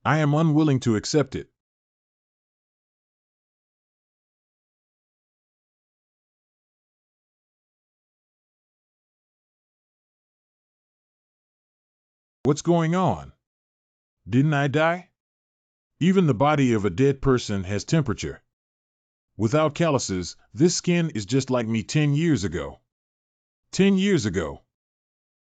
I am unwilling to accept it. What's going on? Didn't I die? Even the body of a dead person has temperature. Without calluses, this skin is just like me 10 years ago. 10 years ago.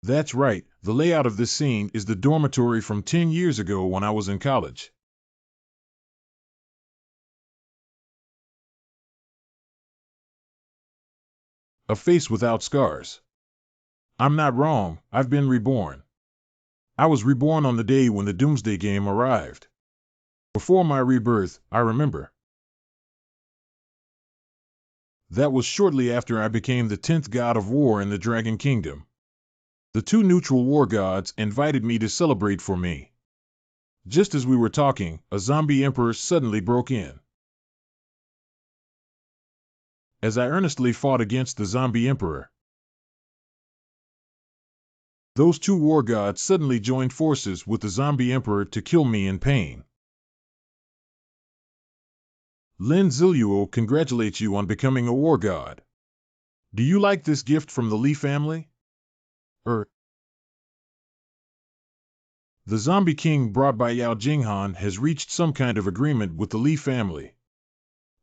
That's right, the layout of this scene is the dormitory from 10 years ago when I was in college. A face without scars. I'm not wrong, I've been reborn. I was reborn on the day when the Doomsday Game arrived. Before my rebirth, I remember. That was shortly after I became the 10th god of war in the Dragon Kingdom. The two neutral war gods invited me to celebrate for me. Just as we were talking, a zombie emperor suddenly broke in. As I earnestly fought against the zombie emperor, those two war gods suddenly joined forces with the zombie emperor to kill me in pain. Lin Ziluo congratulates you on becoming a war god. Do you like this gift from the Li family? The zombie king brought by Yao Jinghan has reached some kind of agreement with the Li family.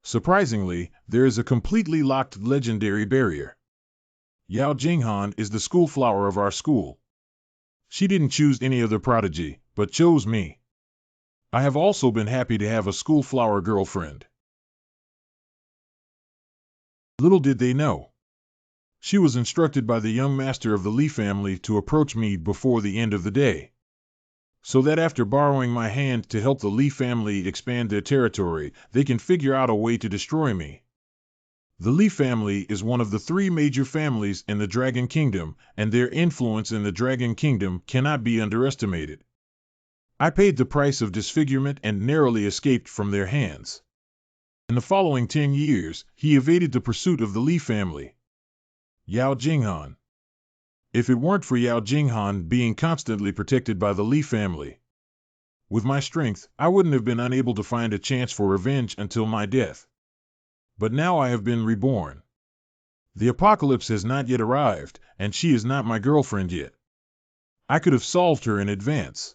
Surprisingly, there is a completely locked legendary barrier. Yao Jinghan is the school flower of our school. She didn't choose any other prodigy, but chose me. I have also been happy to have a school flower girlfriend. Little did they know. She was instructed by the young master of the Li family to approach me before the end of the day, so that after borrowing my hand to help the Li family expand their territory, they can figure out a way to destroy me. The Li family is one of the three major families in the Dragon Kingdom, and their influence in the Dragon Kingdom cannot be underestimated. I paid the price of disfigurement and narrowly escaped from their hands. In the following 10 years, he evaded the pursuit of the Li family. Yao Jinghan. If it weren't for Yao Jinghan being constantly protected by the Li family, with my strength, I wouldn't have been unable to find a chance for revenge until my death. But now I have been reborn. The apocalypse has not yet arrived, and she is not my girlfriend yet. I could have solved her in advance.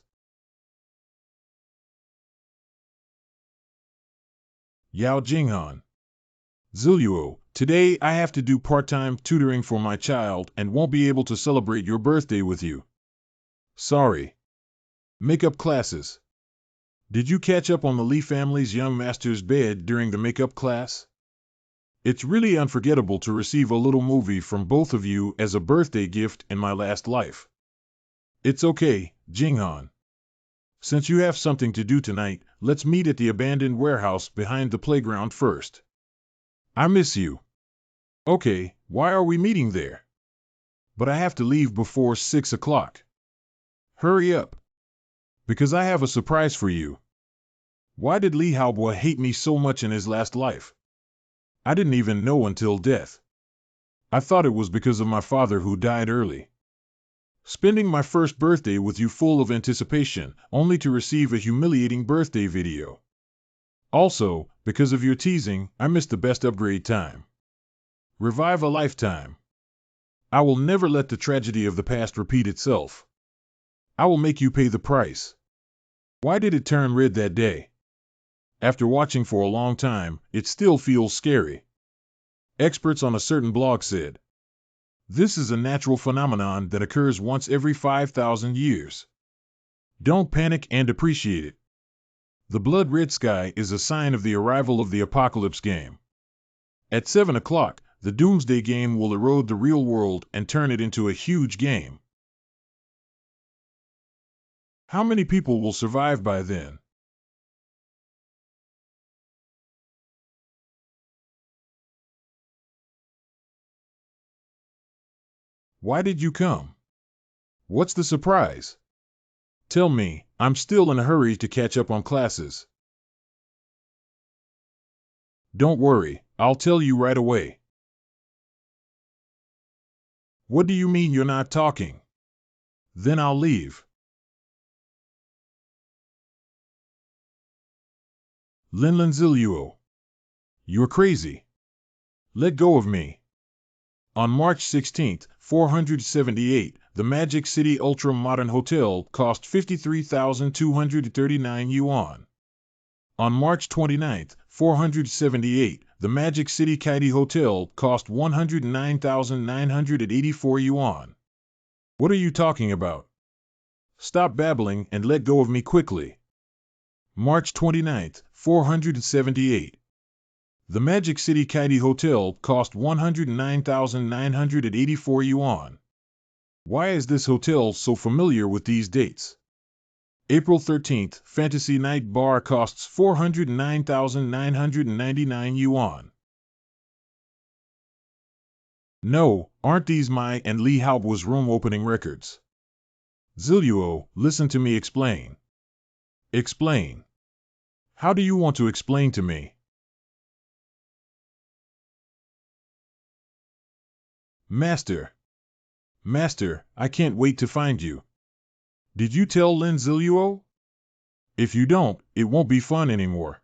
Yao Jinghan. Ziluo, today I have to do part-time tutoring for my child and won't be able to celebrate your birthday with you. Sorry. Makeup classes. Did you catch up on the Li family's young master's bed during the makeup class? It's really unforgettable to receive a little movie from both of you as a birthday gift in my last life. It's okay, Jinghan. Since you have something to do tonight, let's meet at the abandoned warehouse behind the playground first. I miss you. Okay, why are we meeting there? But I have to leave before 6 o'clock. Hurry up. Because I have a surprise for you. Why did Li Haobo hate me so much in his last life? I didn't even know until death. I thought it was because of my father who died early. Spending my first birthday with you full of anticipation, only to receive a humiliating birthday video. Also, because of your teasing, I missed the best upgrade time. Revive a lifetime. I will never let the tragedy of the past repeat itself. I will make you pay the price. Why did it turn red that day? After watching for a long time, it still feels scary. Experts on a certain blog said, this is a natural phenomenon that occurs once every 5,000 years. Don't panic and appreciate it. The blood red sky is a sign of the arrival of the apocalypse game. At 7 o'clock, the Doomsday Game will erode the real world and turn it into a huge game. How many people will survive by then? Why did you come? What's the surprise? Tell me, I'm still in a hurry to catch up on classes. Don't worry, I'll tell you right away. What do you mean you're not talking? Then I'll leave. Linlin Ziluo. You're crazy. Let go of me. On March 16, 478, the Magic City Ultra Modern Hotel cost 53,239 yuan. On March 29, 478, the Magic City Kaidi Hotel cost 109,984 yuan. What are you talking about? Stop babbling and let go of me quickly. March 29, 478. The Magic City Kaidi Hotel cost 109,984 yuan. Why is this hotel so familiar with these dates? April 13th, Fantasy Night Bar costs 409,999 yuan. No, aren't these my and Li Haobo's room opening records? Ziluo, listen to me explain. Explain. How do you want to explain to me? Master. Master, I can't wait to find you. Did you tell Lin Ziluo? If you don't, it won't be fun anymore.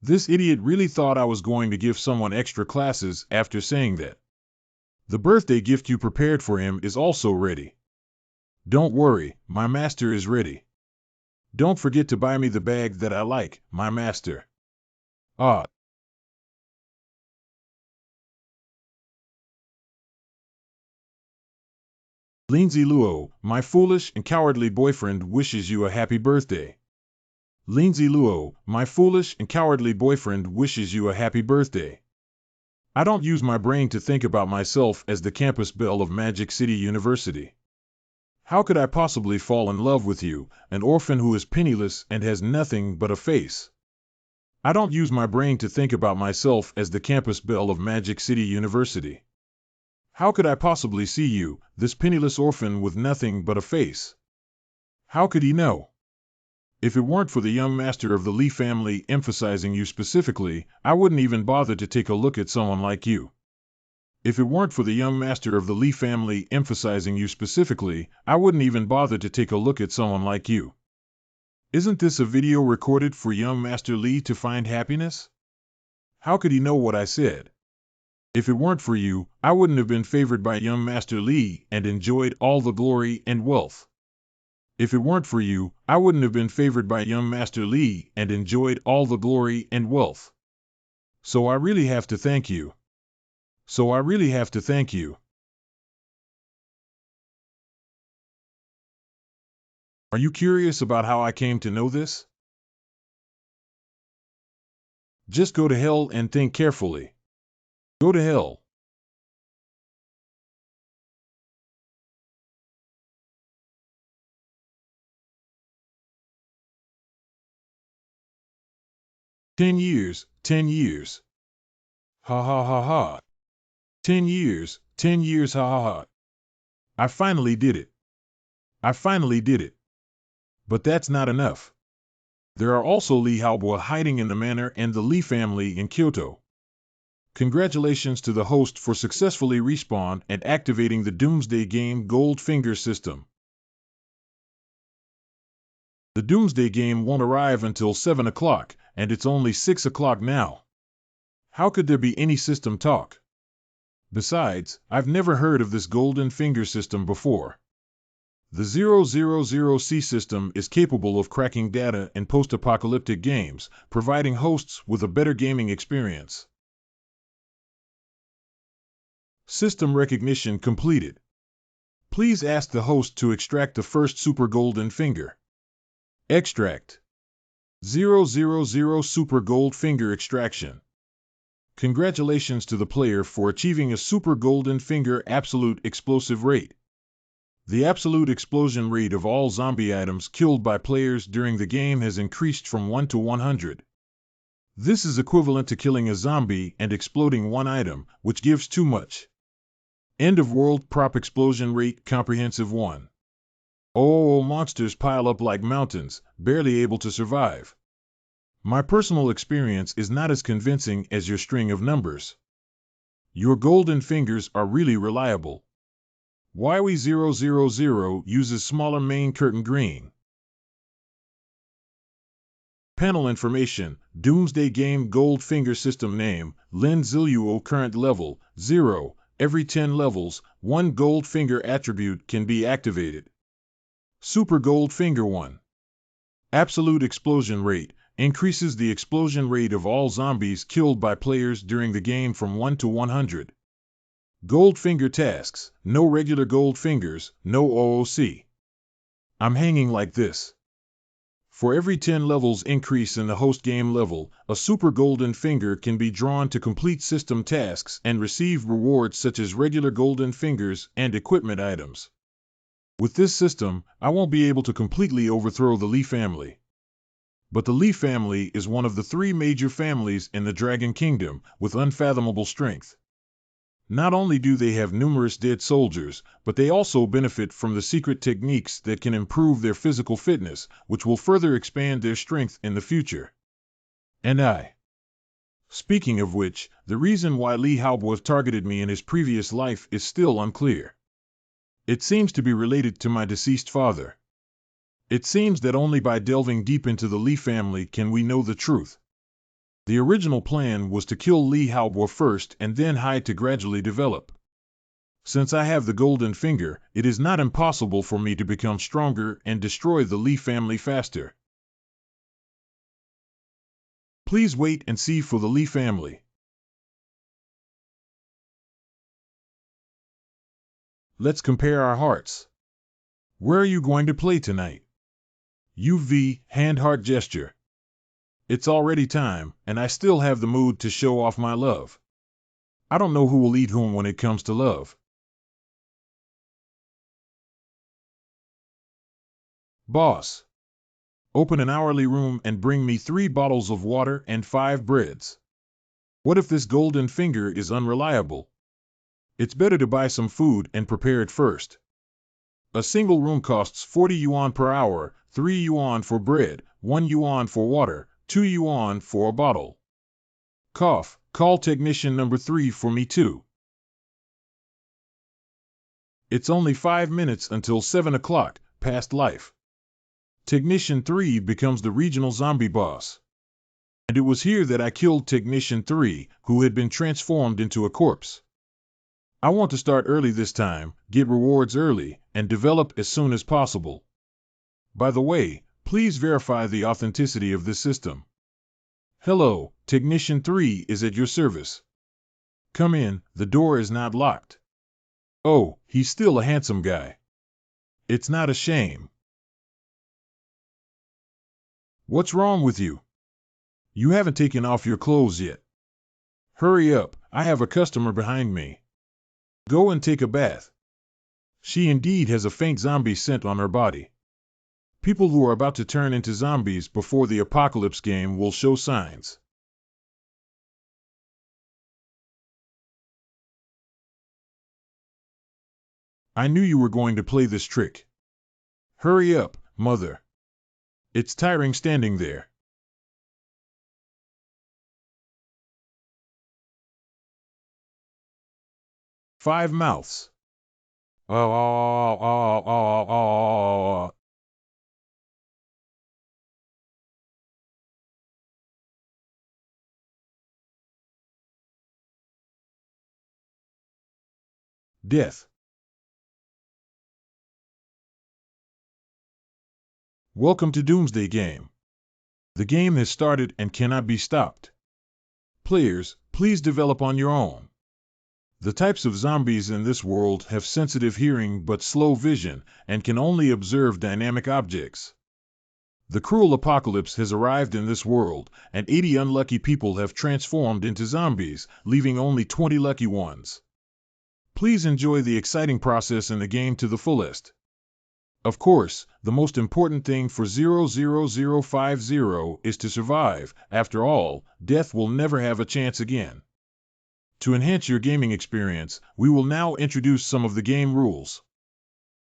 This idiot really thought I was going to give someone extra classes after saying that. The birthday gift you prepared for him is also ready. Don't worry, my master is ready. Don't forget to buy me the bag that I like, my master. Ah. Lin Ziluo, my foolish and cowardly boyfriend wishes you a happy birthday. Lin Ziluo, my foolish and cowardly boyfriend wishes you a happy birthday. I don't use my brain to think about myself as the campus belle of Magic City University. How could I possibly fall in love with you, an orphan who is penniless and has nothing but a face? I don't use my brain to think about myself as the campus belle of Magic City University. How could I possibly see you, this penniless orphan with nothing but a face? How could he know? If it weren't for the young master of the Li family emphasizing you specifically, I wouldn't even bother to take a look at someone like you. If it weren't for the young master of the Li family emphasizing you specifically, I wouldn't even bother to take a look at someone like you. Isn't this a video recorded for young Master Li to find happiness? How could he know what I said? If it weren't for you, I wouldn't have been favored by young Master Li and enjoyed all the glory and wealth. If it weren't for you, I wouldn't have been favored by young Master Li and enjoyed all the glory and wealth. So I really have to thank you. Are you curious about how I came to know this? Just go to hell and think carefully. Go to hell. 10 years, 10 years. Ha ha ha ha. 10 years, ha ha ha. I finally did it. But that's not enough. There are also Li Haobo hiding in the manor and the Li family in Kyoto. Congratulations to the host for successfully respawn and activating the Doomsday Game Gold Finger system. The Doomsday Game won't arrive until 7 o'clock, and it's only 6 o'clock now. How could there be any system talk? Besides, I've never heard of this Golden Finger system before. The 000C system is capable of cracking data in post-apocalyptic games, providing hosts with a better gaming experience. System recognition completed. Please ask the host to extract the first Super Golden Finger. Extract. 000 Super Gold Finger extraction. Congratulations to the player for achieving a Super Golden Finger absolute explosive rate. The absolute explosion rate of all zombie items killed by players during the game has increased from 1 to 100. This is equivalent to killing a zombie and exploding one item, which gives too much. End of world prop explosion rate comprehensive 1. Oh, monsters pile up like mountains, barely able to survive. My personal experience is not as convincing as your string of numbers. Your golden fingers are really reliable. YW000 uses smaller main curtain green. Panel information, Doomsday Game Goldfinger System Name, Lin Ziluo Current Level, 0. Every 10 levels, 1 Goldfinger attribute can be activated. Super Goldfinger 1. Absolute Explosion Rate, increases the explosion rate of all zombies killed by players during the game from 1 to 100. Goldfinger Tasks, no regular Goldfingers, no OOC. I'm hanging like this. For every 10 levels increase in the host game level, a Super Golden Finger can be drawn to complete system tasks and receive rewards such as regular Golden Fingers and equipment items. With this system, I won't be able to completely overthrow the Lee family. But the Lee family is one of the 3 major families in the Dragon Kingdom with unfathomable strength. Not only do they have numerous dead soldiers, but they also benefit from the secret techniques that can improve their physical fitness, which will further expand their strength in the future. And speaking of which, the reason why Lee Halbworth targeted me in his previous life is still unclear. It seems to be related to my deceased father. It seems that only by delving deep into the Lee family can we know the truth. The original plan was to kill Lee Halbworth first and then hide to gradually develop. Since I have the Golden Finger, it is not impossible for me to become stronger and destroy the Lee family faster. Please wait and see for the Lee family. Let's compare our hearts. Where are you going to play tonight? UV, hand-heart gesture. It's already time, and I still have the mood to show off my love. I don't know who will eat whom when it comes to love. Boss. Open an hourly room and bring me 3 bottles of water and 5 breads. What if this Golden Finger is unreliable? It's better to buy some food and prepare it first. A single room costs 40 yuan per hour, 3 yuan for bread, 1 yuan for water, 2 yuan for a bottle. Cough, call technician number 3 for me too. It's only 5 minutes until 7 o'clock, past life. Technician 3 becomes the regional zombie boss. And it was here that I killed Technician 3, who had been transformed into a corpse. I want to start early this time, get rewards early, and develop as soon as possible. By the way, please verify the authenticity of this system. Hello, Technician 3 is at your service. Come in, the door is not locked. Oh, he's still a handsome guy. It's not a shame. What's wrong with you? You haven't taken off your clothes yet. Hurry up, I have a customer behind me. Go and take a bath. She indeed has a faint zombie scent on her body. People who are about to turn into zombies before the apocalypse game will show signs. I knew you were going to play this trick. Hurry up, mother. It's tiring standing there. Five mouths. Death. Welcome to Doomsday Game. The game has started and cannot be stopped. Players, please develop on your own. The types of zombies in this world have sensitive hearing but slow vision and can only observe dynamic objects. The cruel apocalypse has arrived in this world, and 80 unlucky people have transformed into zombies, leaving only 20 lucky ones. Please enjoy the exciting process in the game to the fullest. Of course, the most important thing for 00050 is to survive. After all, death will never have a chance again. To enhance your gaming experience, we will now introduce some of the game rules.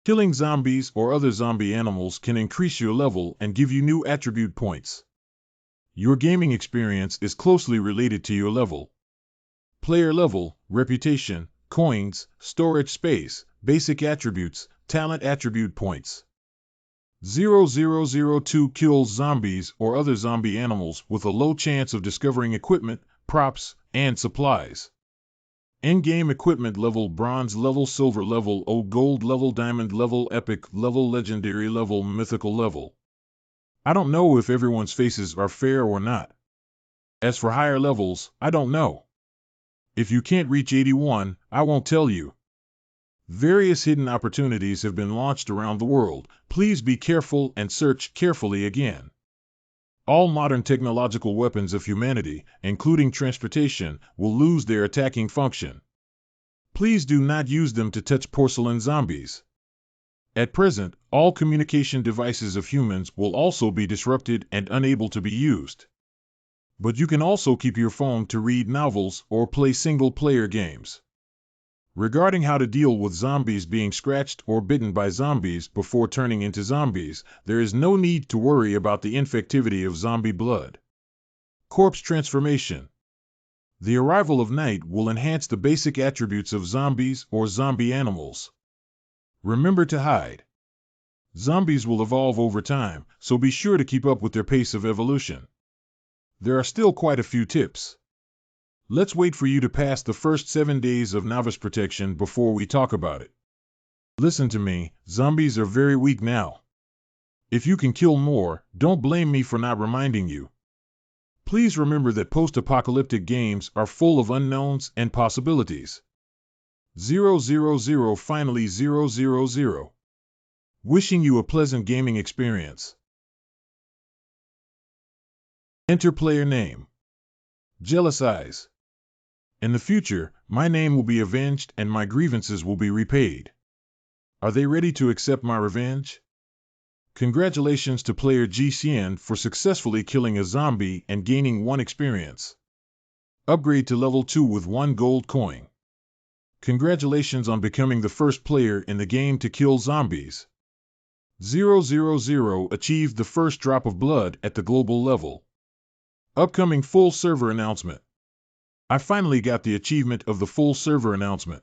Killing zombies or other zombie animals can increase your level and give you new attribute points. Your gaming experience is closely related to your level. Player level, reputation, coins, storage space, basic attributes, talent attribute points. 0002 kills zombies or other zombie animals with a low chance of discovering equipment, props, and supplies. Endgame equipment level: bronze level, silver level, old gold level, diamond level, epic level, legendary level, mythical level. I don't know if everyone's faces are fair or not. As for higher levels, I don't know. If you can't reach 81, I won't tell you. Various hidden opportunities have been launched around the world. Please be careful and search carefully again. All modern technological weapons of humanity, including transportation, will lose their attacking function. Please do not use them to touch porcelain zombies. At present, all communication devices of humans will also be disrupted and unable to be used. But you can also keep your phone to read novels or play single-player games. Regarding how to deal with zombies being scratched or bitten by zombies before turning into zombies, there is no need to worry about the infectivity of zombie blood. Corpse transformation. The arrival of night will enhance the basic attributes of zombies or zombie animals. Remember to hide. Zombies will evolve over time, so be sure to keep up with their pace of evolution. There are still quite a few tips. Let's wait for you to pass the first 7 days of novice protection before we talk about it. Listen to me, zombies are very weak now. If you can kill more, don't blame me for not reminding you. Please remember that post-apocalyptic games are full of unknowns and possibilities. 000 finally 000. Wishing you a pleasant gaming experience. Enter player name. Jealous Eyes. In the future, my name will be avenged and my grievances will be repaid. Are they ready to accept my revenge? Congratulations to player GCN for successfully killing a zombie and gaining 1 experience. Upgrade to level 2 with 1 gold coin. Congratulations on becoming the first player in the game to kill zombies. 000 achieved the first drop of blood at the global level. Upcoming full server announcement. I finally got the achievement of the full server announcement.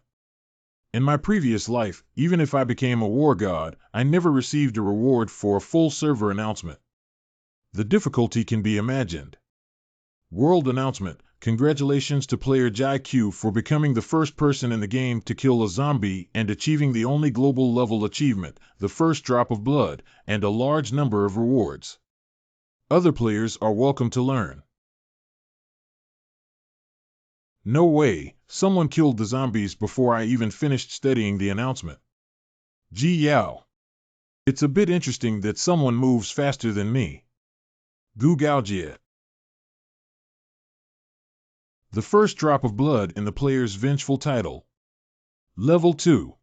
In my previous life, even if I became a war god, I never received a reward for a full server announcement. The difficulty can be imagined. World announcement. Congratulations to player Jai Q for becoming the first person in the game to kill a zombie and achieving the only global level achievement, the first drop of blood, and a large number of rewards. Other players are welcome to learn. No way, someone killed the zombies before I even finished studying the announcement. Ji Yao. It's a bit interesting that someone moves faster than me. Gu Gaojie. The first drop of blood in the player's vengeful title. Level 2.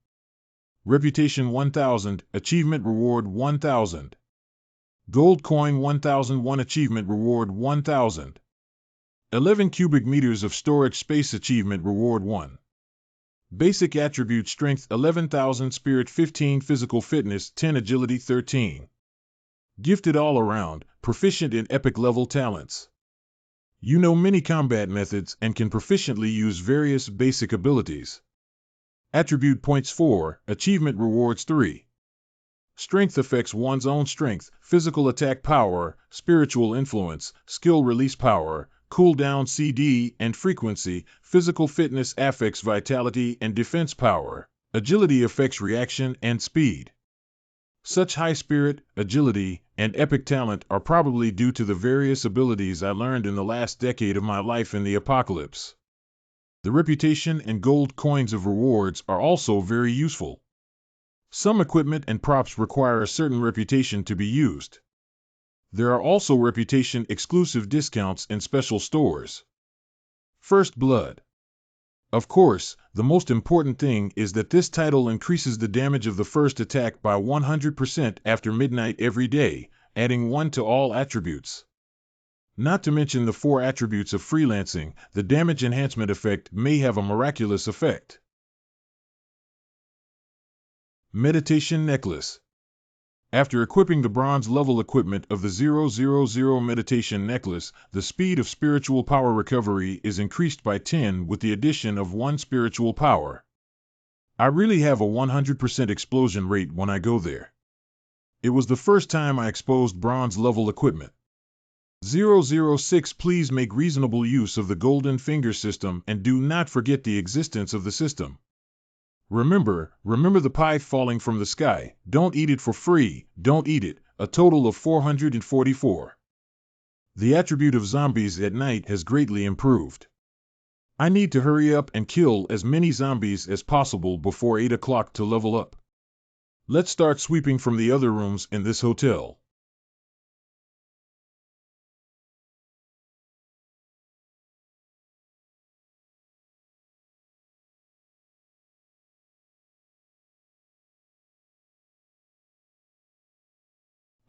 Reputation 1000, Achievement Reward 1000. Gold Coin 1001, Achievement Reward 1000. 11 cubic meters of storage space, Achievement Reward 1. Basic Attribute Strength 11,000, Spirit 15, Physical Fitness 10, Agility 13. Gifted all around, proficient in epic level talents. You know many combat methods and can proficiently use various basic abilities. Attribute Points 4, Achievement Rewards 3. Strength affects one's own strength, physical attack power, spiritual influence, skill release power, cooldown CD and frequency, physical fitness affects vitality and defense power, agility affects reaction and speed. Such high spirit, agility, and epic talent are probably due to the various abilities I learned in the last decade of my life in the apocalypse. The reputation and gold coins of rewards are also very useful. Some equipment and props require a certain reputation to be used. There are also reputation-exclusive discounts in special stores. First Blood. Of course, the most important thing is that this title increases the damage of the first attack by 100% after midnight every day, adding 1 to all attributes. Not to mention the 4 attributes of freelancing, the damage enhancement effect may have a miraculous effect. Meditation Necklace. After equipping the bronze level equipment of the 000 Meditation Necklace, the speed of spiritual power recovery is increased by 10 with the addition of 1 spiritual power. I really have a 100% explosion rate when I go there. It was the first time I exposed bronze-level equipment. 006 Please make reasonable use of the Golden Finger system and do not forget the existence of the system. Remember the pie falling from the sky. Don't eat it for free. Don't eat it. A total of 444. The attribute of zombies at night has greatly improved. I need to hurry up and kill as many zombies as possible before 8 o'clock to level up. Let's start sweeping from the other rooms in this hotel.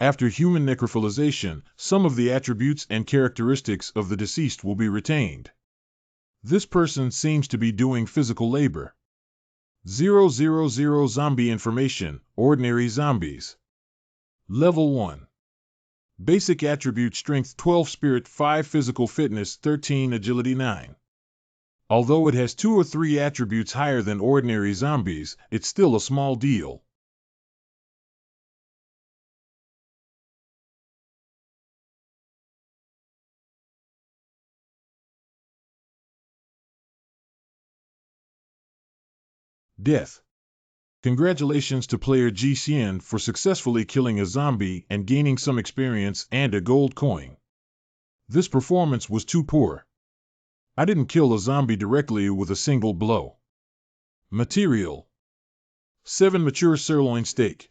After human necrophilization, some of the attributes and characteristics of the deceased will be retained. This person seems to be doing physical labor. 000 Zombie information, ordinary zombies. Level 1. Basic attribute strength 12, spirit 5, physical fitness 13, agility 9. Although it has 2 or 3 attributes higher than ordinary zombies, it's still a small deal. Death. Congratulations to player GCN for successfully killing a zombie and gaining some experience and a gold coin. This performance was too poor. I didn't kill a zombie directly with a single blow. Material. 7 mature sirloin steak.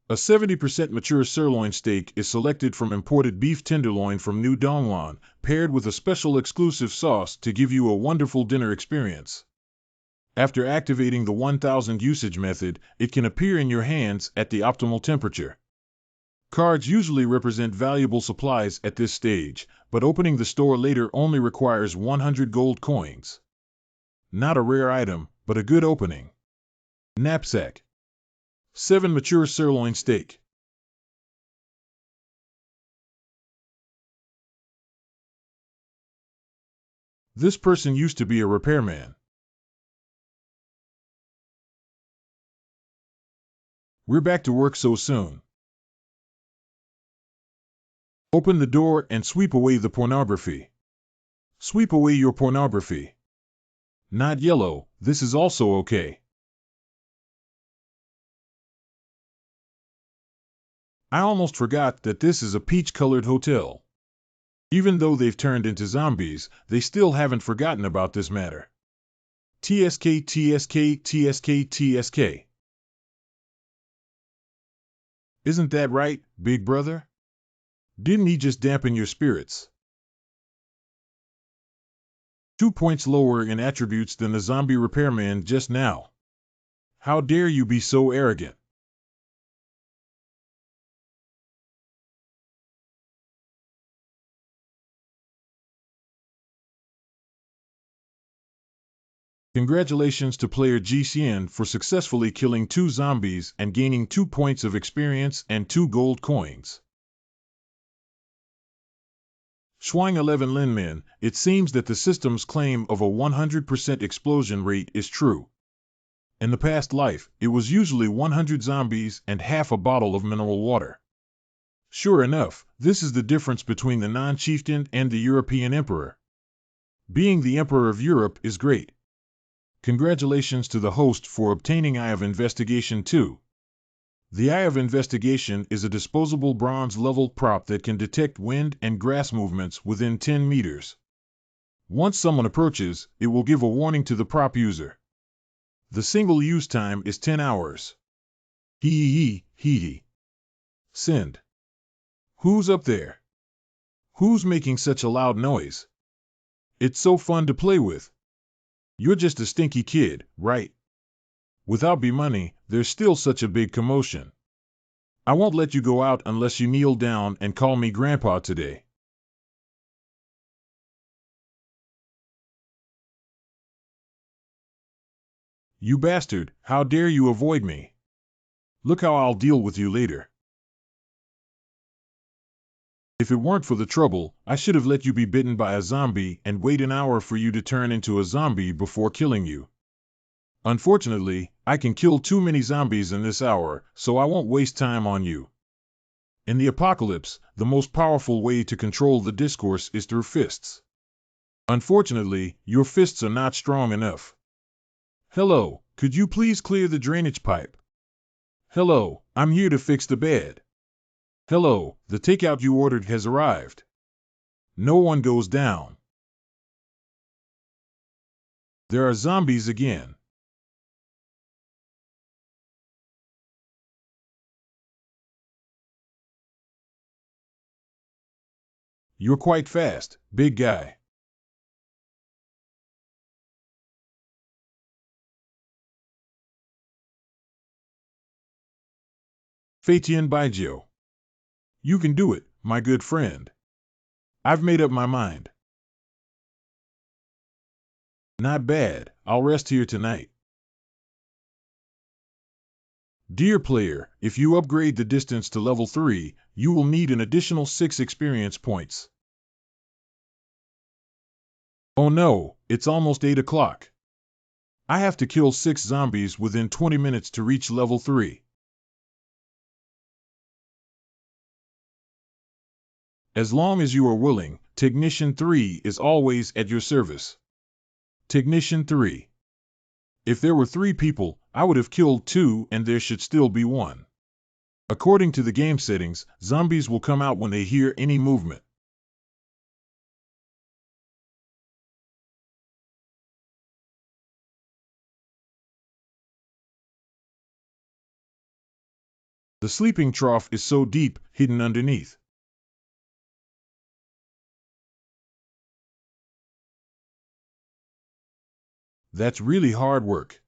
A 70% mature sirloin steak is selected from imported beef tenderloin from New Donglan, paired with a special exclusive sauce to give you a wonderful dinner experience. After activating the 1000 usage method, it can appear in your hands at the optimal temperature. Cards usually represent valuable supplies at this stage, but opening the store later only requires 100 gold coins. Not a rare item, but a good opening. Knapsack. 7 mature sirloin steak. This person used to be a repairman. We're back to work so soon. Open the door and sweep away the pornography. Sweep away your pornography. Not yellow, this is also okay. I almost forgot that this is a peach-colored hotel. Even though they've turned into zombies, they still haven't forgotten about this matter. TSK, TSK, TSK, TSK. Isn't that right, big brother? Didn't he just dampen your spirits? 2 points lower in attributes than the zombie repairman just now. How dare you be so arrogant? Congratulations to player GCN for successfully killing 2 zombies and gaining 2 points of experience and 2 gold coins. Schwang 11 Linmin, it seems that the system's claim of a 100% explosion rate is true. In the past life, it was usually 100 zombies and half a bottle of mineral water. Sure enough, this is the difference between the non-chieftain and the European emperor. Being the emperor of Europe is great. Congratulations to the host for obtaining Eye of Investigation 2. The Eye of Investigation is a disposable bronze-level prop that can detect wind and grass movements within 10 meters. Once someone approaches, it will give a warning to the prop user. The single use time is 10 hours. Hee. Send. Who's up there? Who's making such a loud noise? It's so fun to play with. You're just a stinky kid, right? Without money, there's still such a big commotion. I won't let you go out unless you kneel down and call me Grandpa today. You bastard, how dare you avoid me? Look how I'll deal with you later. If it weren't for the trouble, I should have let you be bitten by a zombie and wait an hour for you to turn into a zombie before killing you. Unfortunately, I can kill too many zombies in this hour, so I won't waste time on you. In the apocalypse, the most powerful way to control the discourse is through fists. Unfortunately, your fists are not strong enough. Hello, could you please clear the drainage pipe? Hello, I'm here to fix the bed. Hello, the takeout you ordered has arrived. No one goes down. There are zombies again. You're quite fast, big guy. Fatian Baijiu. You can do it, my good friend. I've made up my mind. Not bad, I'll rest here tonight. Dear player, if you upgrade the distance to level 3, you will need an additional 6 experience points. Oh no, it's almost 8 o'clock. I have to kill 6 zombies within 20 minutes to reach level 3. As long as you are willing, Technician 3 is always at your service. Technician 3. If there were 3 people, I would have killed 2 and there should still be 1. According to the game settings, zombies will come out when they hear any movement. The sleeping trough is so deep, hidden underneath. That's really hard work.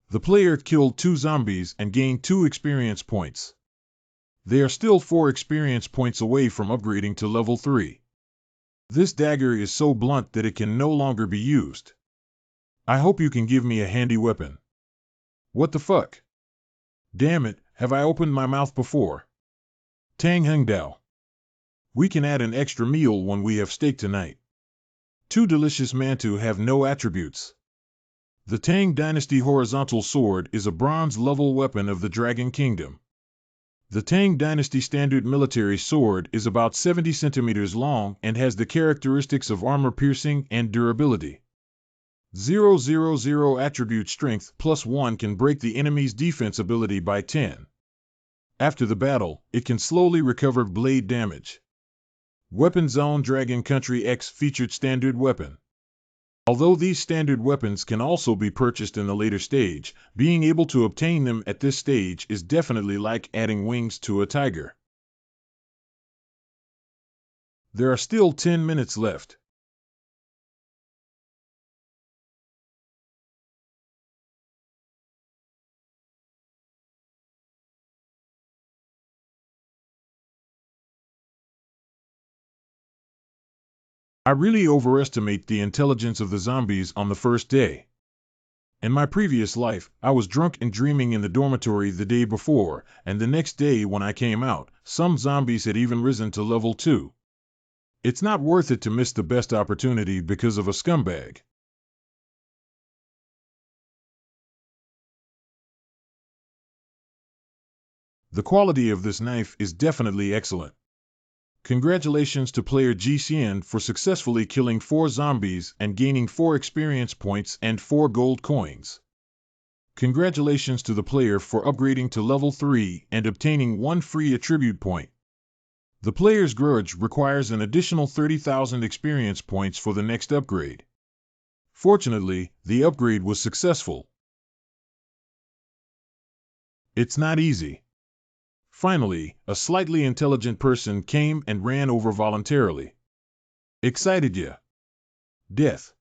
The player killed 2 zombies and gained 2 experience points. They are still 4 experience points away from upgrading to level 3. This dagger is so blunt that it can no longer be used. I hope you can give me a handy weapon. What the fuck? Damn it, have I opened my mouth before? Tang Hung Dao. We can add an extra meal when we have steak tonight. 2 delicious mantu have no attributes. The Tang Dynasty Horizontal Sword is a bronze-level weapon of the Dragon Kingdom. The Tang Dynasty Standard Military Sword is about 70 centimeters long and has the characteristics of armor piercing and durability. 000 attribute strength +1 can break the enemy's defense ability by 10. After the battle, it can slowly recover blade damage. Weapon Zone Dragon Country X featured standard weapon. Although these standard weapons can also be purchased in the later stage, being able to obtain them at this stage is definitely like adding wings to a tiger. There are still 10 minutes left. I really overestimate the intelligence of the zombies on the first day. In my previous life, I was drunk and dreaming in the dormitory the day before, and the next day when I came out, some zombies had even risen to level 2. It's not worth it to miss the best opportunity because of a scumbag. The quality of this knife is definitely excellent. Congratulations to player GCN for successfully killing 4 zombies and gaining 4 experience points and 4 gold coins. Congratulations to the player for upgrading to level 3 and obtaining 1 free attribute point. The player's grudge requires an additional 30,000 experience points for the next upgrade. Fortunately, the upgrade was successful. It's not easy. Finally, a slightly intelligent person came and ran over voluntarily. Excited ya? Death.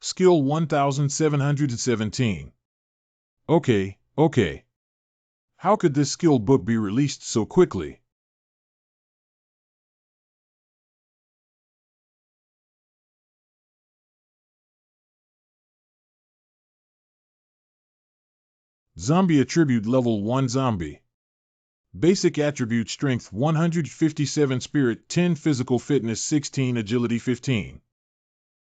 Skill 1717. Okay. How could this skill book be released so quickly? Zombie attribute level 1 zombie. Basic attribute: strength 157, spirit 10, physical fitness 16, agility 15.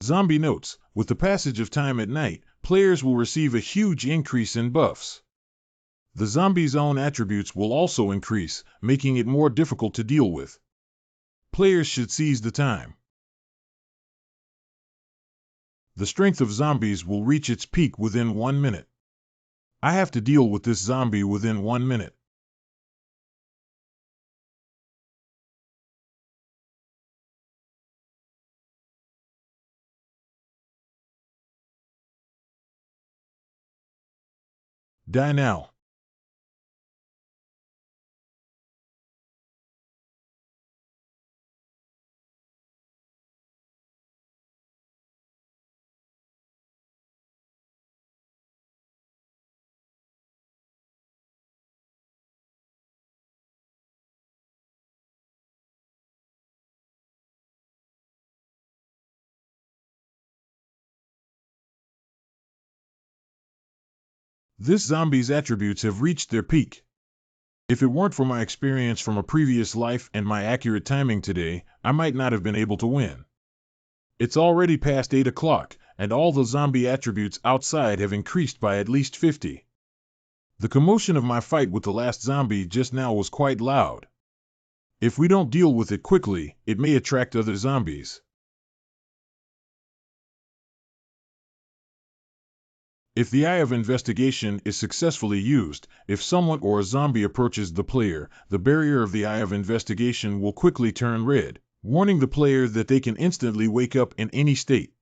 Zombie notes: with the passage of time at night, players will receive a huge increase in buffs. The zombie's own attributes will also increase, making it more difficult to deal with. Players should seize the time. The strength of zombies will reach its peak within 1 minute. I have to deal with this zombie within 1 minute. Die now. This zombie's attributes have reached their peak. If it weren't for my experience from a previous life and my accurate timing today, I might not have been able to win. It's already past 8 o'clock, and all the zombie attributes outside have increased by at least 50. The commotion of my fight with the last zombie just now was quite loud. If we don't deal with it quickly, it may attract other zombies. If the Eye of Investigation is successfully used, if someone or a zombie approaches the player, the barrier of the Eye of Investigation will quickly turn red, warning the player that they can instantly wake up in any state.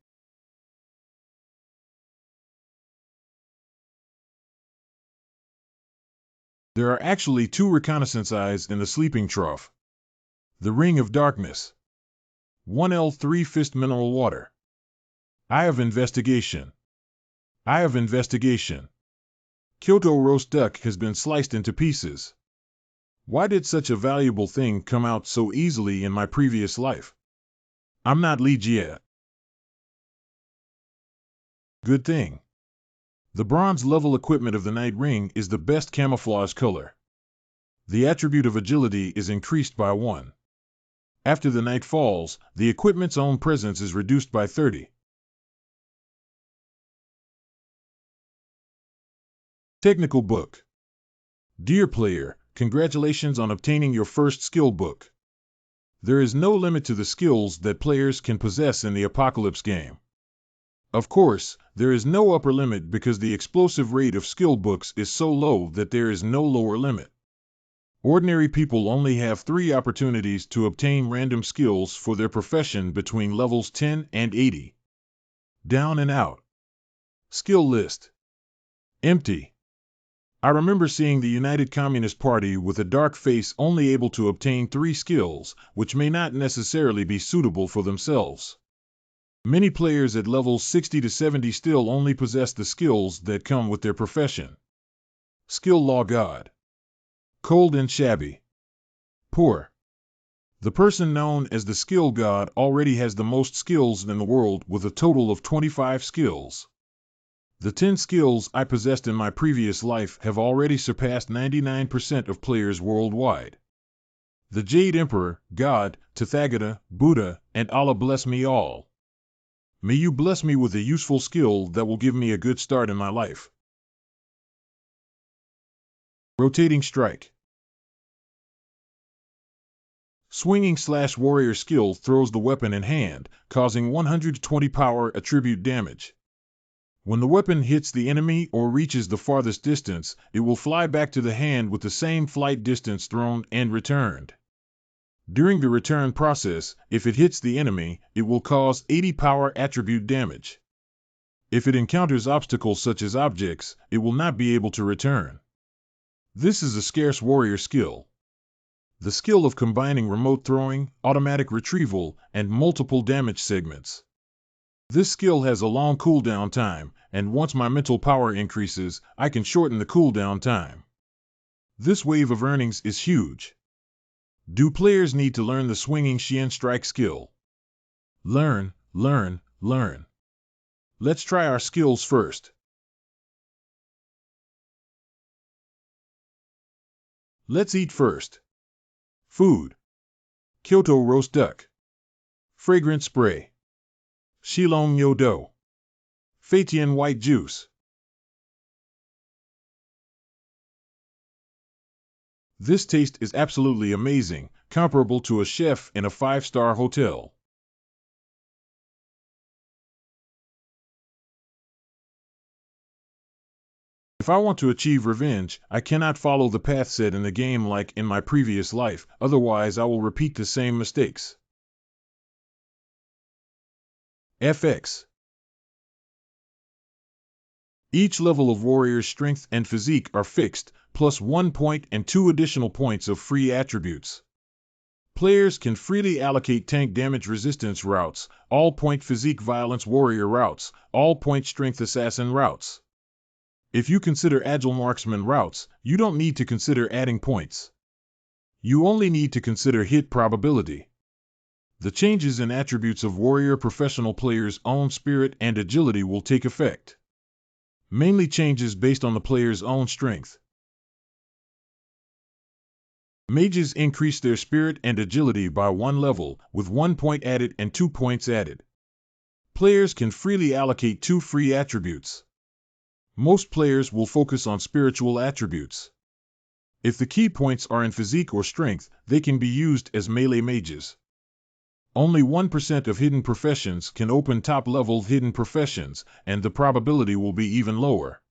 There are actually 2 reconnaissance eyes in the sleeping trough. The Ring of Darkness. 1L3 Fist Mineral Water. Eye of Investigation. Eye of Investigation. Kyoto roast duck has been sliced into pieces. Why did such a valuable thing come out so easily in my previous life? I'm not Ligia. Good thing. The bronze level equipment of the Night Ring is the best camouflage color. The attribute of agility is increased by 1. After the night falls, the equipment's own presence is reduced by 30. Technical book. Dear player, congratulations on obtaining your first skill book. There is no limit to the skills that players can possess in the Apocalypse game. Of course, there is no upper limit because the explosive rate of skill books is so low that there is no lower limit. Ordinary people only have 3 opportunities to obtain random skills for their profession between levels 10 and 80. Down and out. Skill list. Empty. I remember seeing the United Communist Party with a dark face only able to obtain 3 skills, which may not necessarily be suitable for themselves. Many players at levels 60 to 70 still only possess the skills that come with their profession. Skill Law God. Cold and shabby. Poor. The person known as the Skill God already has the most skills in the world with a total of 25 skills. The 10 skills I possessed in my previous life have already surpassed 99% of players worldwide. The Jade Emperor, God, Tathagata, Buddha, and Allah bless me all. May you bless me with a useful skill that will give me a good start in my life. Rotating Strike. Swinging/warrior skill throws the weapon in hand, causing 120 power attribute damage. When the weapon hits the enemy or reaches the farthest distance, it will fly back to the hand with the same flight distance thrown and returned. During the return process, if it hits the enemy, it will cause 80 power attribute damage. If it encounters obstacles such as objects, it will not be able to return. This is a scarce warrior skill. The skill of combining remote throwing, automatic retrieval, and multiple damage segments. This skill has a long cooldown time, and once my mental power increases, I can shorten the cooldown time. This wave of earnings is huge. Do players need to learn the Swinging Xian Strike skill? Learn, learn, learn. Let's try our skills first. Let's eat first. Food. Kyoto roast duck. Fragrant spray. Shillong Yodo. Feitian white juice. This taste is absolutely amazing, comparable to a chef in a 5-star hotel. If I want to achieve revenge, I cannot follow the path set in the game like in my previous life, otherwise I will repeat the same mistakes. FX. Each level of warrior's strength and physique are fixed, plus 1 point and 2 additional points of free attributes. Players can freely allocate tank damage resistance routes, all-point physique violence warrior routes, all-point strength assassin routes. If you consider agile marksman routes, you don't need to consider adding points. You only need to consider hit probability. The changes in attributes of warrior professional players' own spirit and agility will take effect. Mainly changes based on the player's own strength. Mages increase their spirit and agility by 1 level, with 1 point added and 2 points added. Players can freely allocate 2 free attributes. Most players will focus on spiritual attributes. If the key points are in physique or strength, they can be used as melee mages. Only 1% of hidden professions can open top-level hidden professions, and the probability will be even lower.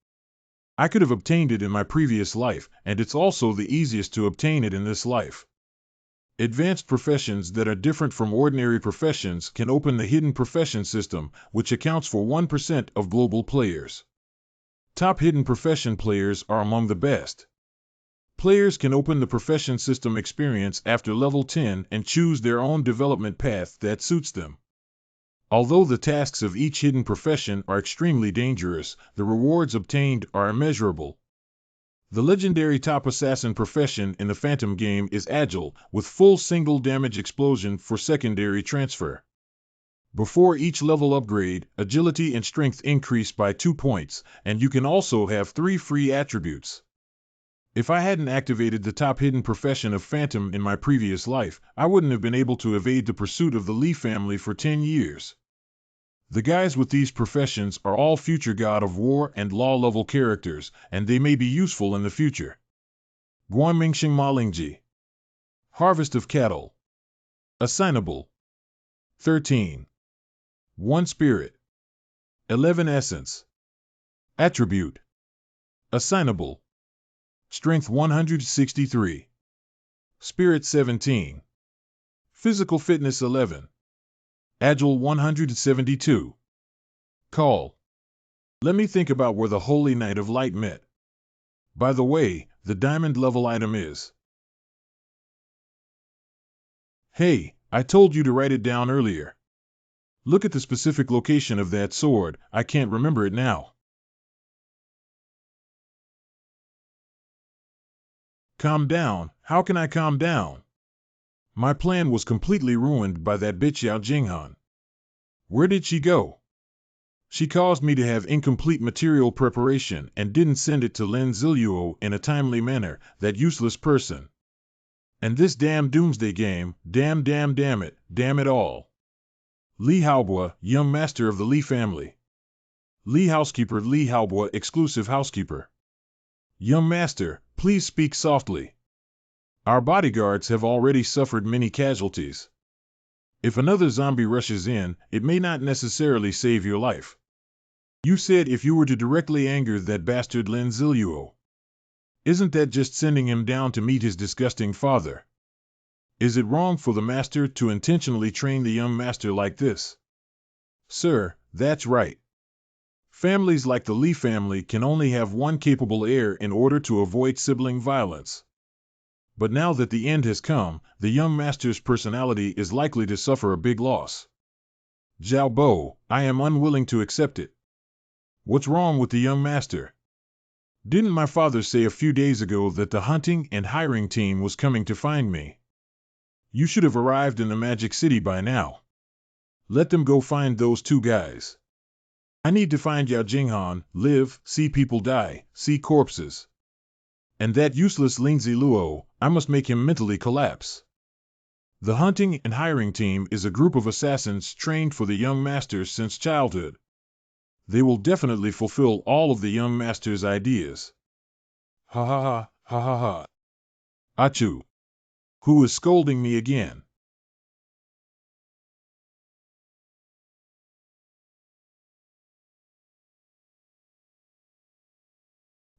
I could have obtained it in my previous life, and it's also the easiest to obtain it in this life. Advanced professions that are different from ordinary professions can open the hidden profession system, which accounts for 1% of global players. Top hidden profession players are among the best. Players can open the profession system experience after level 10 and choose their own development path that suits them. Although the tasks of each hidden profession are extremely dangerous, the rewards obtained are immeasurable. The legendary top assassin profession in the Phantom game is Agile, with full single damage explosion for secondary transfer. Before each level upgrade, agility and strength increase by 2 points, and you can also have 3 free attributes. If I hadn't activated the top hidden profession of Phantom in my previous life, I wouldn't have been able to evade the pursuit of the Lee family for 10 years. The guys with these professions are all future God of War and Law level characters, and they may be useful in the future. Guanmingxing Malingji. Harvest of Cattle. Assignable. 13. 1 Spirit. 11 Essence. Attribute. Assignable. Strength 163. Spirit 17. Physical Fitness 11. Agile 172. Call. Let me think about where the Holy Knight of Light met. By the way, the diamond level item is. Hey, I told you to write it down earlier. Look at the specific location of that sword, I can't remember it now. Calm down, how can I calm down? My plan was completely ruined by that bitch Yao Jinghan. Where did she go? She caused me to have incomplete material preparation and didn't send it to Lin Ziluo in a timely manner, that useless person. And this damn doomsday game, damn it all. Li Haobo, young master of the Li family. Li Housekeeper, Li Haobo, exclusive housekeeper. Young master, please speak softly. Our bodyguards have already suffered many casualties. If another zombie rushes in, it may not necessarily save your life. You said if you were to directly anger that bastard Lin Ziluo. Isn't that just sending him down to meet his disgusting father? Is it wrong for the master to intentionally train the young master like this? Sir, that's right. Families like the Li family can only have one capable heir in order to avoid sibling violence. But now that the end has come, the young master's personality is likely to suffer a big loss. Zhao Bo, I am unwilling to accept it. What's wrong with the young master? Didn't my father say a few days ago that the hunting and hiring team was coming to find me? You should have arrived in the Magic City by now. Let them go find those 2 guys. I need to find Yao Jinghan, live, see people die, see corpses. And that useless Lindsay Luo, I must make him mentally collapse. The hunting and hiring team is a group of assassins trained for the young masters since childhood. They will definitely fulfill all of the young master's ideas. Ha ha ha, ha ha ha. Achoo. Who is scolding me again?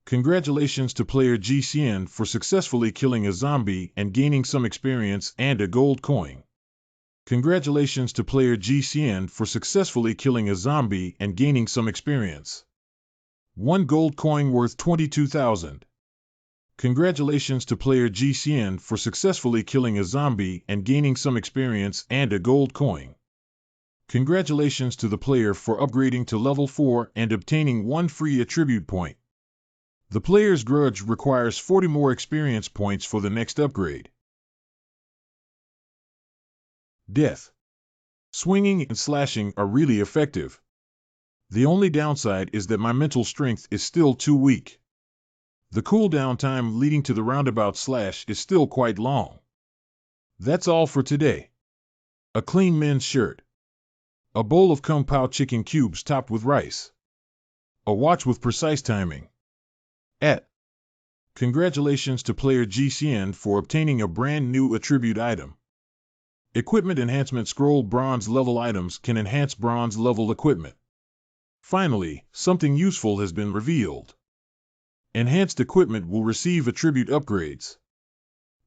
Congratulations to player GCN for successfully killing a zombie and gaining some experience and a gold coin. Congratulations to player GCN for successfully killing a zombie and gaining some experience. 1 gold coin worth 22,000. Congratulations to player GCN for successfully killing a zombie and gaining some experience and a gold coin. Congratulations to the player for upgrading to level 4 and obtaining 1 free attribute point. The player's grudge requires 40 more experience points for the next upgrade. Death. Swinging and slashing are really effective. The only downside is that my mental strength is still too weak. The cooldown time leading to the roundabout slash is still quite long. That's all for today. A clean men's shirt. A bowl of Kung Pao chicken cubes topped with rice. A watch with precise timing. Congratulations to player GCN for obtaining a brand new attribute item. Equipment enhancement scroll bronze level items can enhance bronze level equipment. Finally, something useful has been revealed. Enhanced equipment will receive attribute upgrades.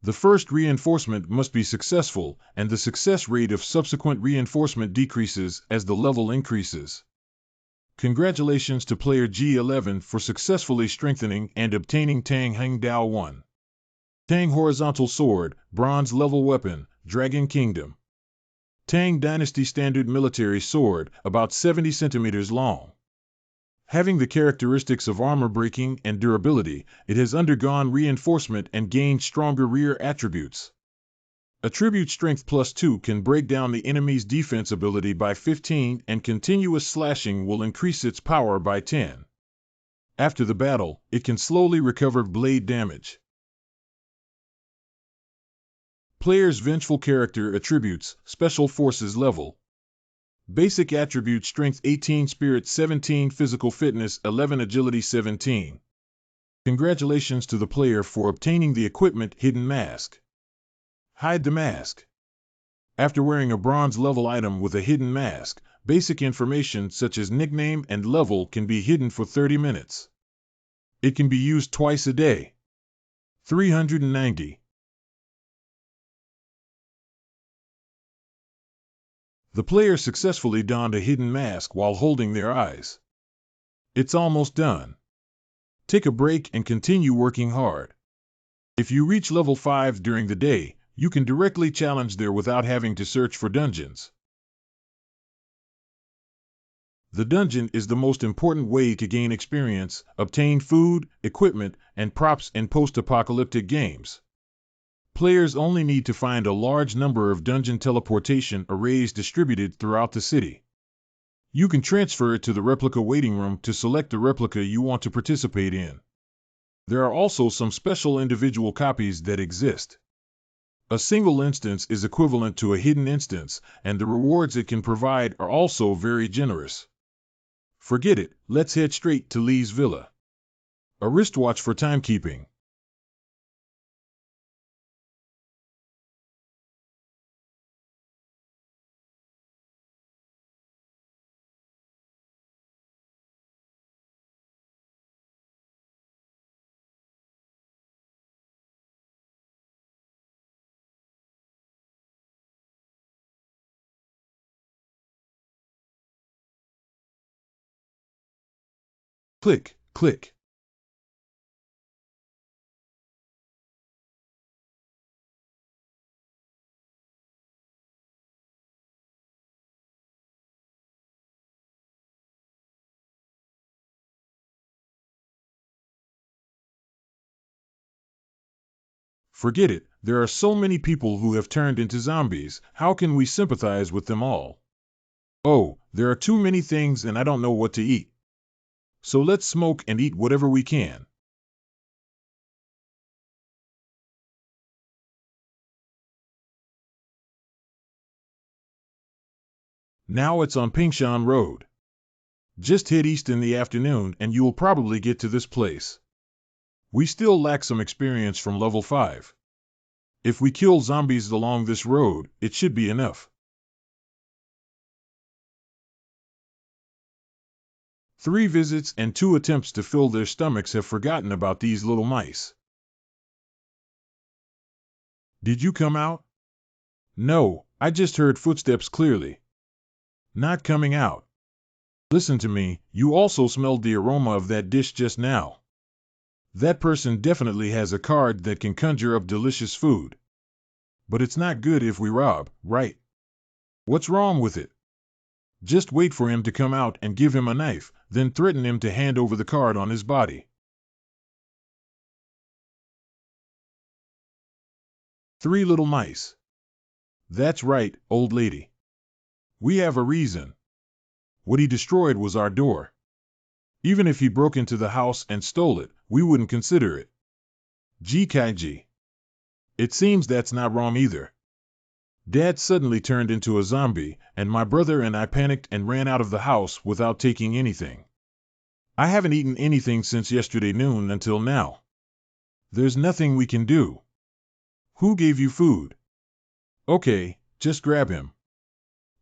The first reinforcement must be successful, and the success rate of subsequent reinforcement decreases as the level increases. Congratulations to player G11 for successfully strengthening and obtaining Tang Heng Dao 1. Tang Horizontal Sword, Bronze Level Weapon, Dragon Kingdom. Tang Dynasty Standard Military Sword, about 70 centimeters long. Having the characteristics of armor breaking and durability, it has undergone reinforcement and gained stronger rear attributes. Attribute Strength +2 can break down the enemy's defense ability by 15 and continuous slashing will increase its power by 10. After the battle, it can slowly recover blade damage. Player's Vengeful Character Attributes, Special Forces Level. Basic Attribute Strength 18, Spirit 17, Physical Fitness 11, Agility 17. Congratulations to the player for obtaining the equipment Hidden Mask. Hide the mask. After wearing a bronze level item with a hidden mask, basic information such as nickname and level can be hidden for 30 minutes. It can be used twice a day. 390. The player successfully donned a hidden mask while holding their eyes. It's almost done. Take a break and continue working hard. If you reach level 5 during the day, you can directly challenge there without having to search for dungeons. The dungeon is the most important way to gain experience, obtain food, equipment, and props in post-apocalyptic games. Players only need to find a large number of dungeon teleportation arrays distributed throughout the city. You can transfer it to the replica waiting room to select the replica you want to participate in. There are also some special individual copies that exist. A single instance is equivalent to a hidden instance, and the rewards it can provide are also very generous. Forget it, let's head straight to Lee's Villa. A wristwatch for timekeeping. Click, click. Forget it, there are so many people who have turned into zombies, how can we sympathize with them all? Oh, there are too many things and I don't know what to eat. So let's smoke and eat whatever we can. Now it's on Pingshan Road. Just head east in the afternoon and you'll probably get to this place. We still lack some experience from level 5. If we kill zombies along this road, it should be enough. 3 visits and 2 attempts to fill their stomachs have forgotten about these little mice. Did you come out? No, I just heard footsteps clearly. Not coming out. Listen to me, you also smelled the aroma of that dish just now. That person definitely has a card that can conjure up delicious food. But it's not good if we rob, right? What's wrong with it? Just wait for him to come out and give him a knife, then threaten him to hand over the card on his body. 3 little mice. That's right, old lady. We have a reason. What he destroyed was our door. Even if he broke into the house and stole it, we wouldn't consider it. Kaiji. It seems that's not wrong either. Dad suddenly turned into a zombie, and my brother and I panicked and ran out of the house without taking anything. I haven't eaten anything since yesterday noon until now. There's nothing we can do. Who gave you food? Okay, just grab him.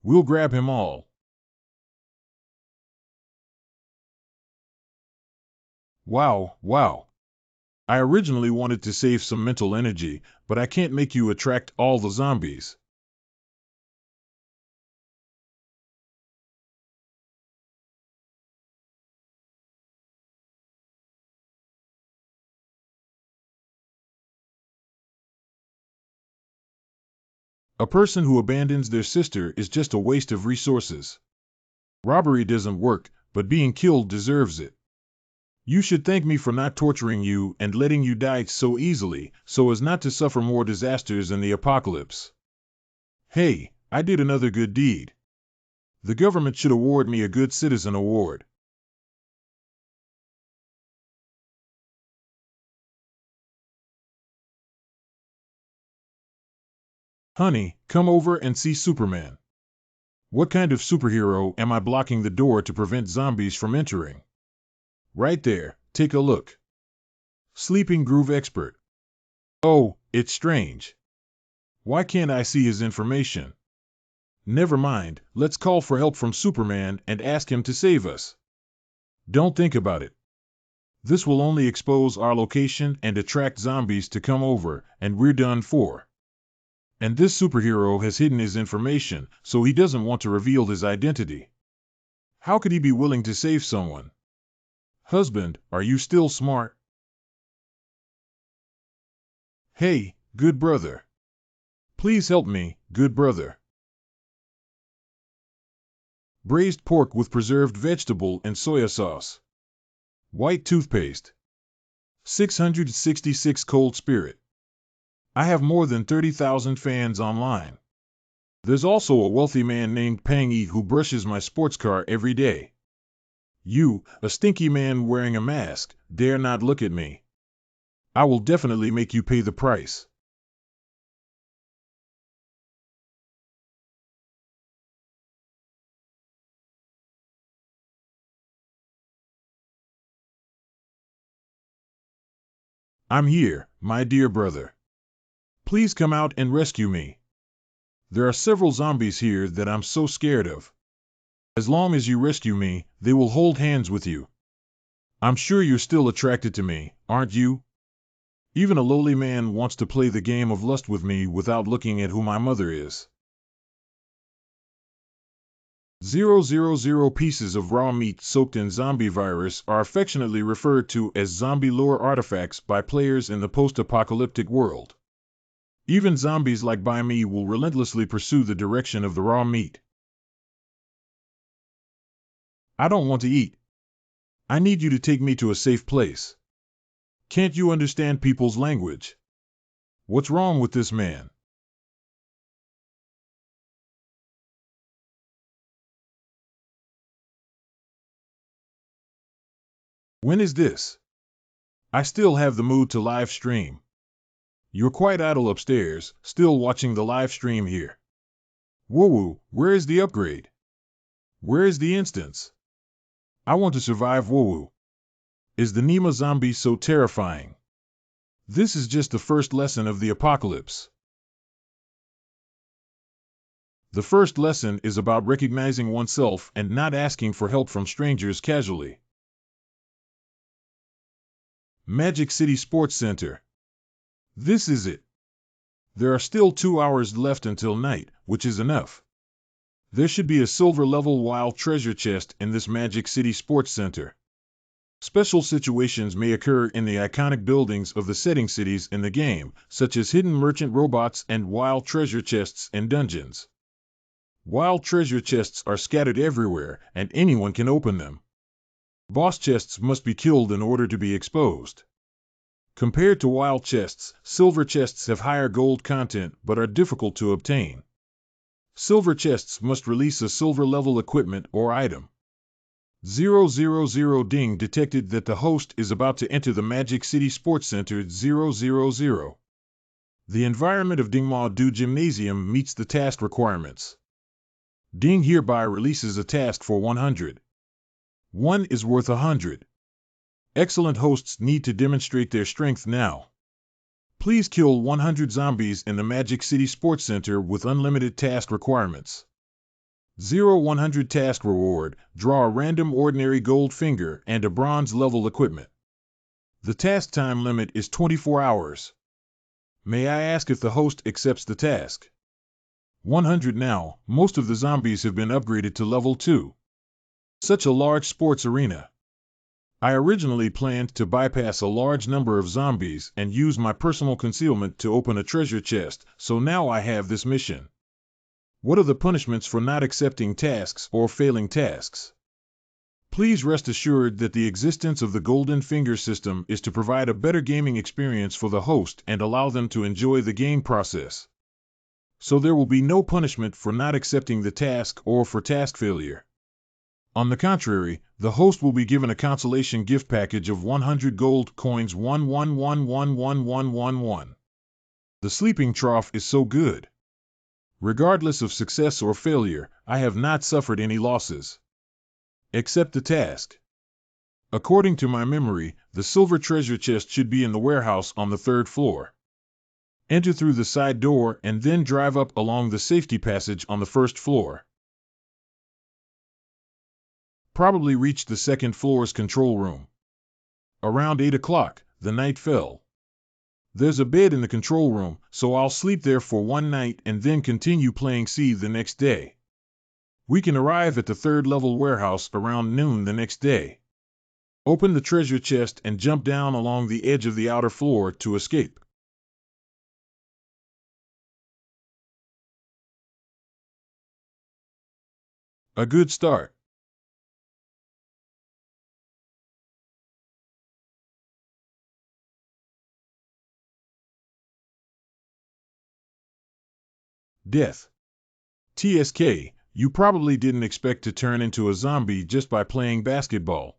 We'll grab him all. Wow. I originally wanted to save some mental energy, but I can't make you attract all the zombies. A person who abandons their sister is just a waste of resources. Robbery doesn't work, but being killed deserves it. You should thank me for not torturing you and letting you die so easily, so as not to suffer more disasters in the apocalypse. Hey, I did another good deed. The government should award me a Good Citizen Award. Honey, come over and see Superman. What kind of superhero am I blocking the door to prevent zombies from entering? Right there, take a look. Sleeping Groove Expert. Oh, it's strange. Why can't I see his information? Never mind, let's call for help from Superman and ask him to save us. Don't think about it. This will only expose our location and attract zombies to come over, and we're done for. And this superhero has hidden his information, so he doesn't want to reveal his identity. How could he be willing to save someone? Husband, are you still smart? Hey, good brother. Please help me, good brother. Braised pork with preserved vegetable and soya sauce. White toothpaste. 666 cold spirit. I have more than 30,000 fans online. There's also a wealthy man named Pang Yi who brushes my sports car every day. You, a stinky man wearing a mask, dare not look at me. I will definitely make you pay the price. I'm here, my dear brother. Please come out and rescue me. There are several zombies here that I'm so scared of. As long as you rescue me, they will hold hands with you. I'm sure you're still attracted to me, aren't you? Even a lowly man wants to play the game of lust with me without looking at who my mother is. 000 pieces of raw meat soaked in zombie virus are affectionately referred to as zombie lore artifacts by players in the post-apocalyptic world. Even zombies like by me will relentlessly pursue the direction of the raw meat. I don't want to eat. I need you to take me to a safe place. Can't you understand people's language? What's wrong with this man? When is this? I still have the mood to live stream. You're quite idle upstairs, still watching the live stream here. Woo-woo, where is the upgrade? Where is the instance? I want to survive Wowu. Is the Nema zombie so terrifying? This is just the first lesson of the apocalypse. The first lesson is about recognizing oneself and not asking for help from strangers casually. Magic City Sports Center. This is it. There are still 2 hours left until night, which is enough. There should be a silver-level wild treasure chest in this Magic City Sports Center. Special situations may occur in the iconic buildings of the setting cities in the game, such as hidden merchant robots and wild treasure chests in dungeons. Wild treasure chests are scattered everywhere, and anyone can open them. Boss chests must be killed in order to be exposed. Compared to wild chests, silver chests have higher gold content but are difficult to obtain. Silver chests must release a silver-level equipment or item. 000 ding detected that the host is about to enter the Magic City Sports Center 000. The environment of Dingma Du Gymnasium meets the task requirements. Ding hereby releases a task for 100. 1 is worth 100. Excellent hosts need to demonstrate their strength now. Please kill 100 zombies in the Magic City Sports Center with unlimited task requirements. 100 task reward, draw a random ordinary gold finger and a bronze level equipment. The task time limit is 24 hours. May I ask if the host accepts the task? 100 now, most of the zombies have been upgraded to level 2. Such a large sports arena. I originally planned to bypass a large number of zombies and use my personal concealment to open a treasure chest, so now I have this mission. What are the punishments for not accepting tasks or failing tasks? Please rest assured that the existence of the Golden Finger system is to provide a better gaming experience for the host and allow them to enjoy the game process. So there will be no punishment for not accepting the task or for task failure. On the contrary, the host will be given a consolation gift package of 100 gold coins 11111111. The sleeping trough is so good. Regardless of success or failure, I have not suffered any losses. Accept the task. According to my memory, the silver treasure chest should be in the warehouse on the 3rd floor. Enter through the side door and then drive up along the safety passage on the 1st floor. Probably reach the 2nd floor's control room. Around 8 o'clock, the night fell. There's a bed in the control room, so I'll sleep there for 1 night and then continue playing C the next day. We can arrive at the 3rd level warehouse around noon the next day. Open the treasure chest and jump down along the edge of the outer floor to escape. A good start. Death. TSK, you probably didn't expect to turn into a zombie just by playing basketball.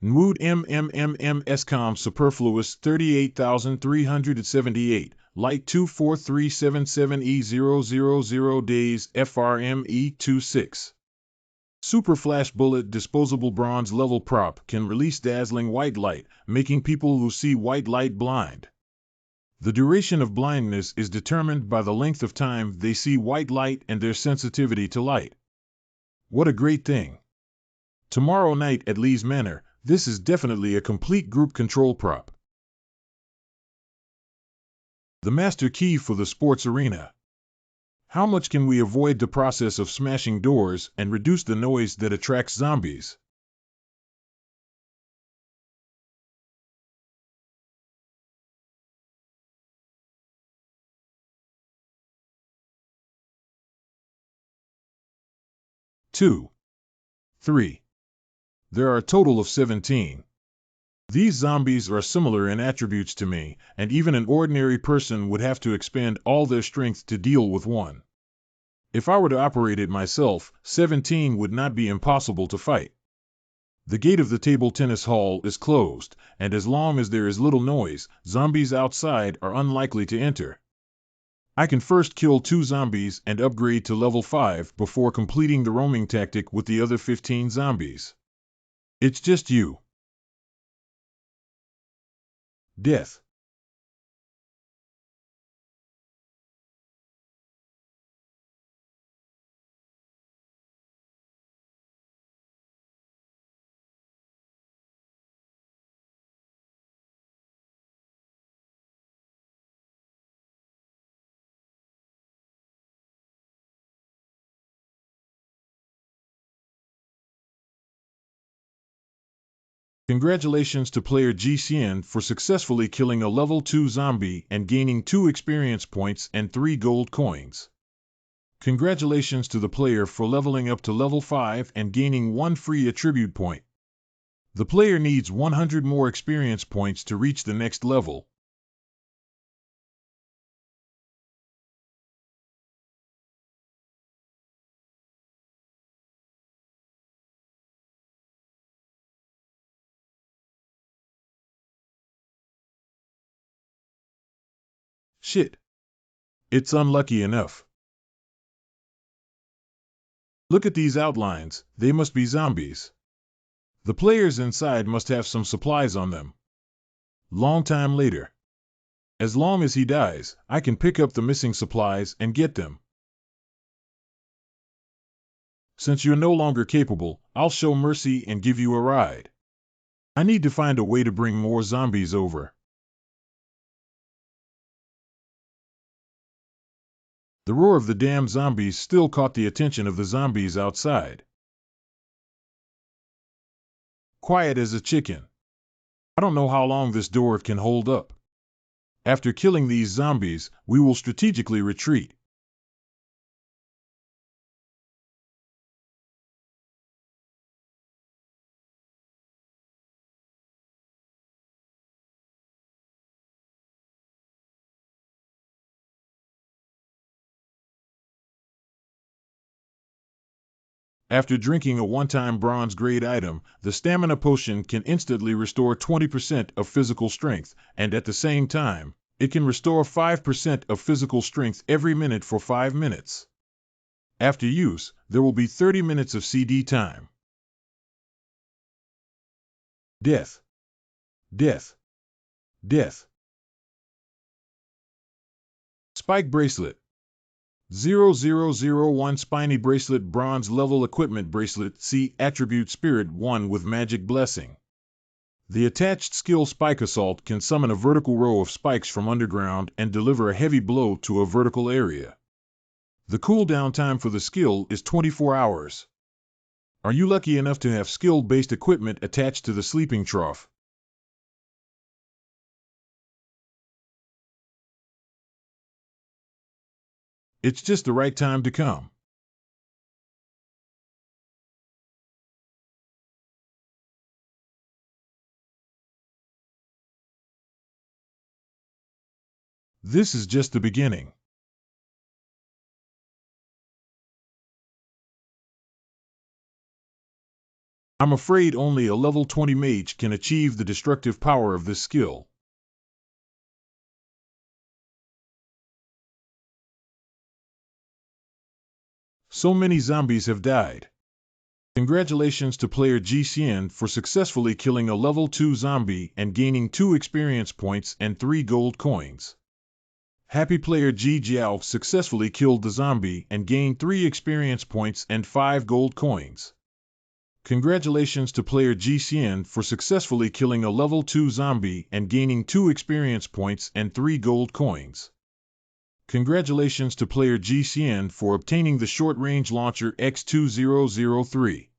Nwood SCOM Superfluous 38,378, Light 24377E000 Days FRME26. Super Flash Bullet Disposable Bronze Level Prop can release dazzling white light, making people who see white light blind. The duration of blindness is determined by the length of time they see white light and their sensitivity to light. What a great thing! Tomorrow night at Lee's Manor, this is definitely a complete group control prop. The master key for the sports arena. How much can we avoid the process of smashing doors and reduce the noise that attracts zombies? Two. 3. There are a total of 17. These zombies are similar in attributes to me, and even an ordinary person would have to expend all their strength to deal with one. If I were to operate it myself, 17 would not be impossible to fight. The gate of the table tennis hall is closed, and as long as there is little noise, zombies outside are unlikely to enter. I can first kill 2 zombies and upgrade to level 5 before completing the roaming tactic with the other 15 zombies. It's just you. Death. Congratulations to player GCN for successfully killing a level 2 zombie and gaining 2 experience points and 3 gold coins. Congratulations to the player for leveling up to level 5 and gaining 1 free attribute point. The player needs 100 more experience points to reach the next level. Shit. It's unlucky enough. Look at these outlines, they must be zombies. The players inside must have some supplies on them. Long time later. As long as he dies, I can pick up the missing supplies and get them. Since you're no longer capable, I'll show mercy and give you a ride. I need to find a way to bring more zombies over. The roar of the damn zombies still caught the attention of the zombies outside. Quiet as a chicken. I don't know how long this door can hold up. After killing these zombies, we will strategically retreat. After drinking a one-time bronze-grade item, the stamina potion can instantly restore 20% of physical strength, and at the same time, it can restore 5% of physical strength every minute for 5 minutes. After use, there will be 30 minutes of CD time. Death. Death. Death. Spike bracelet. 0001 Spiny bracelet bronze level equipment bracelet C attribute spirit 1 with magic blessing. The attached skill Spike Assault can summon a vertical row of spikes from underground and deliver a heavy blow to a vertical area. The cooldown time for the skill is 24 hours. Are you lucky enough to have skill-based equipment attached to the sleeping trough? It's just the right time to come. This is just the beginning. I'm afraid only a level 20 mage can achieve the destructive power of this skill. So many zombies have died. Congratulations to player GCN for successfully killing a level 2 zombie and gaining 2 experience points and 3 gold coins. Happy player G Jiao successfully killed the zombie and gained 3 experience points and 5 gold coins. Congratulations to player GCN for successfully killing a level 2 zombie and gaining 2 experience points and 3 gold coins. Congratulations to player GCN for obtaining the short-range launcher X2003.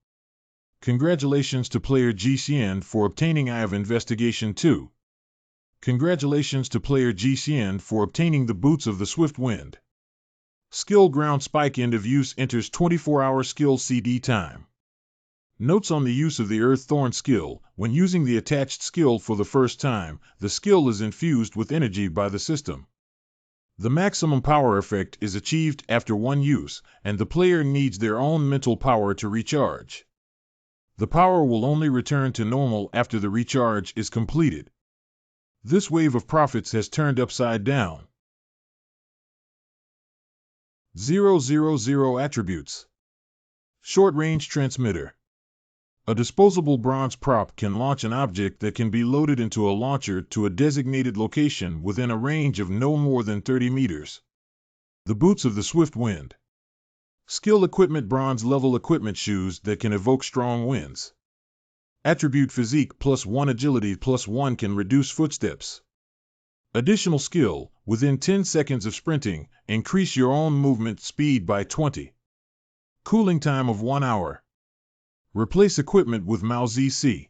Congratulations to player GCN for obtaining Eye of Investigation 2. Congratulations to player GCN for obtaining the Boots of the Swift Wind. Skill Ground Spike end of use enters 24-hour skill CD time. Notes on the use of the Earth Thorn skill. When using the attached skill for the first time, the skill is infused with energy by the system. The maximum power effect is achieved after one use, and the player needs their own mental power to recharge. The power will only return to normal after the recharge is completed. This wave of profits has turned upside down. 000 attributes. Short-range transmitter. A disposable bronze prop can launch an object that can be loaded into a launcher to a designated location within a range of no more than 30 meters. The boots of the swift wind. Skill equipment, bronze level equipment, shoes that can evoke strong winds. Attribute physique +1, agility +1, can reduce footsteps. Additional skill, within 10 seconds of sprinting, increase your own movement speed by 20. Cooling time of 1 hour. Replace equipment with Mao ZC.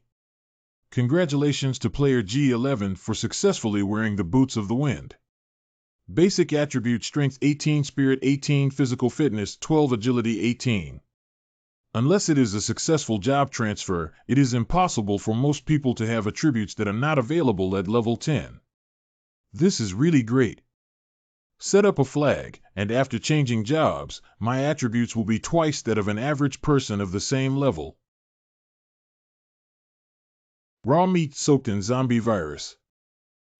Congratulations to player G11 for successfully wearing the boots of the wind. Basic attribute: strength 18, spirit 18, physical fitness 12, agility 18. Unless it is a successful job transfer, it is impossible for most people to have attributes that are not available at level 10. This is really great. Set up a flag, and after changing jobs, my attributes will be twice that of an average person of the same level. Raw meat soaked in zombie virus.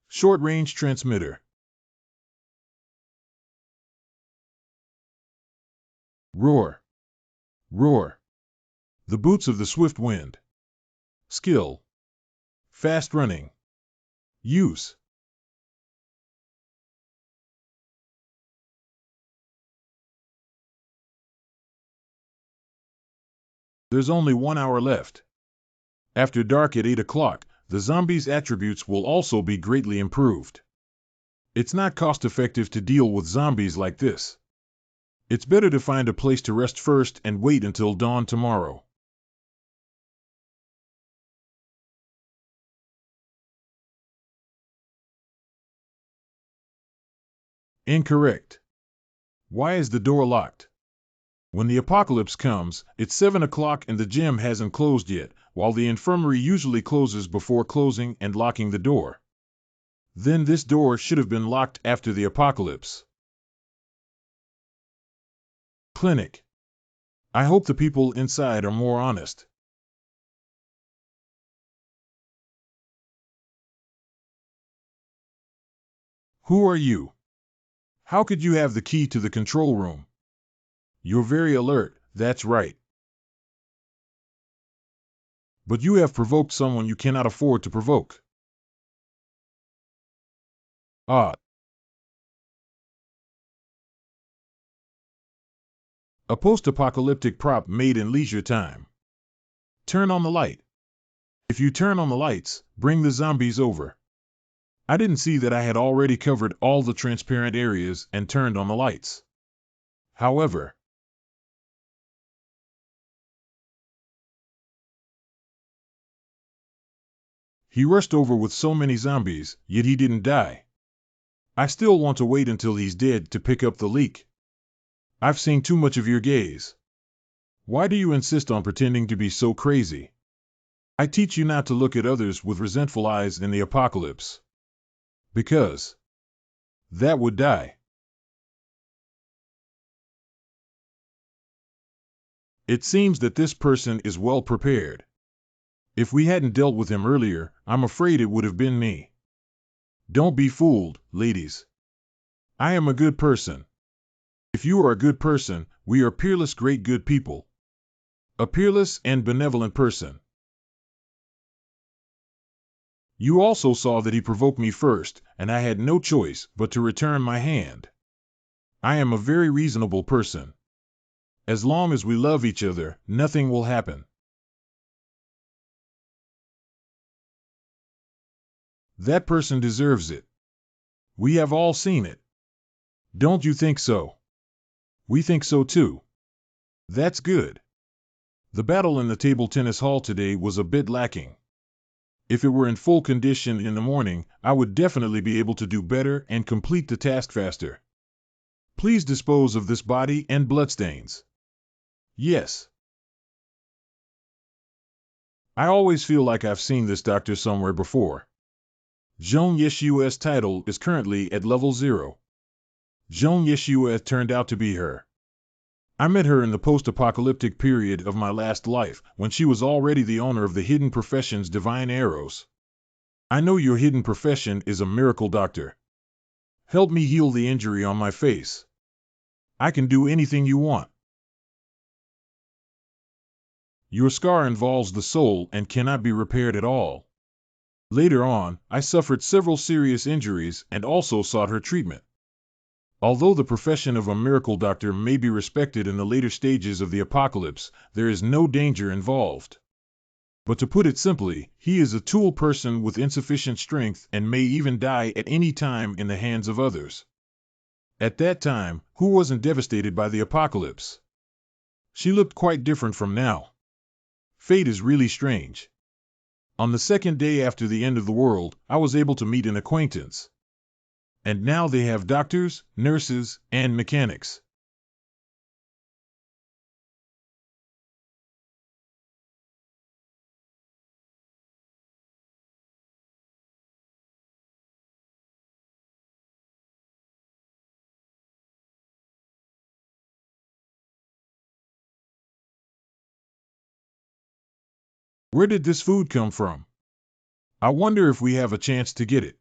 Short-range transmitter. Roar. Roar. The boots of the swift wind. Skill. Fast running. Use. There's only 1 hour left. After dark at 8 o'clock, the zombies' attributes will also be greatly improved. It's not cost-effective to deal with zombies like this. It's better to find a place to rest first and wait until dawn tomorrow. Incorrect. Why is the door locked? When the apocalypse comes, it's 7 o'clock and the gym hasn't closed yet, while the infirmary usually closes before closing and locking the door. Then this door should have been locked after the apocalypse. Clinic. I hope the people inside are more honest. Who are you? How could you have the key to the control room? You're very alert, that's right. But you have provoked someone you cannot afford to provoke. Ah. A post-apocalyptic prop made in leisure time. Turn on the light. If you turn on the lights, bring the zombies over. I didn't see that I had already covered all the transparent areas and turned on the lights. However, he rushed over with so many zombies, yet he didn't die. I still want to wait until he's dead to pick up the leak. I've seen too much of your gaze. Why do you insist on pretending to be so crazy? I teach you not to look at others with resentful eyes in the apocalypse. Because that would die. It seems that this person is well prepared. If we hadn't dealt with him earlier, I'm afraid it would have been me. Don't be fooled, ladies. I am a good person. If you are a good person, we are peerless, great good people. A peerless and benevolent person. You also saw that he provoked me first, and I had no choice but to return my hand. I am a very reasonable person. As long as we love each other, nothing will happen. That person deserves it. We have all seen it. Don't you think so? We think so too. That's good. The battle in the table tennis hall today was a bit lacking. If it were in full condition in the morning, I would definitely be able to do better and complete the task faster. Please dispose of this body and bloodstains. Yes. I always feel like I've seen this doctor somewhere before. Joan Yeshua's title is currently at level 0. Joan Yeshua turned out to be her. I met her in the post-apocalyptic period of my last life, when she was already the owner of the hidden profession's Divine Arrows. I know your hidden profession is a miracle doctor. Help me heal the injury on my face. I can do anything you want. Your scar involves the soul and cannot be repaired at all. Later on, I suffered several serious injuries and also sought her treatment. Although the profession of a miracle doctor may be respected in the later stages of the apocalypse, there is no danger involved. But to put it simply, he is a tool person with insufficient strength and may even die at any time in the hands of others. At that time, who wasn't devastated by the apocalypse? She looked quite different from now. Fate is really strange. On the second day after the end of the world, I was able to meet an acquaintance. And now they have doctors, nurses, and mechanics. Where did this food come from? I wonder if we have a chance to get it.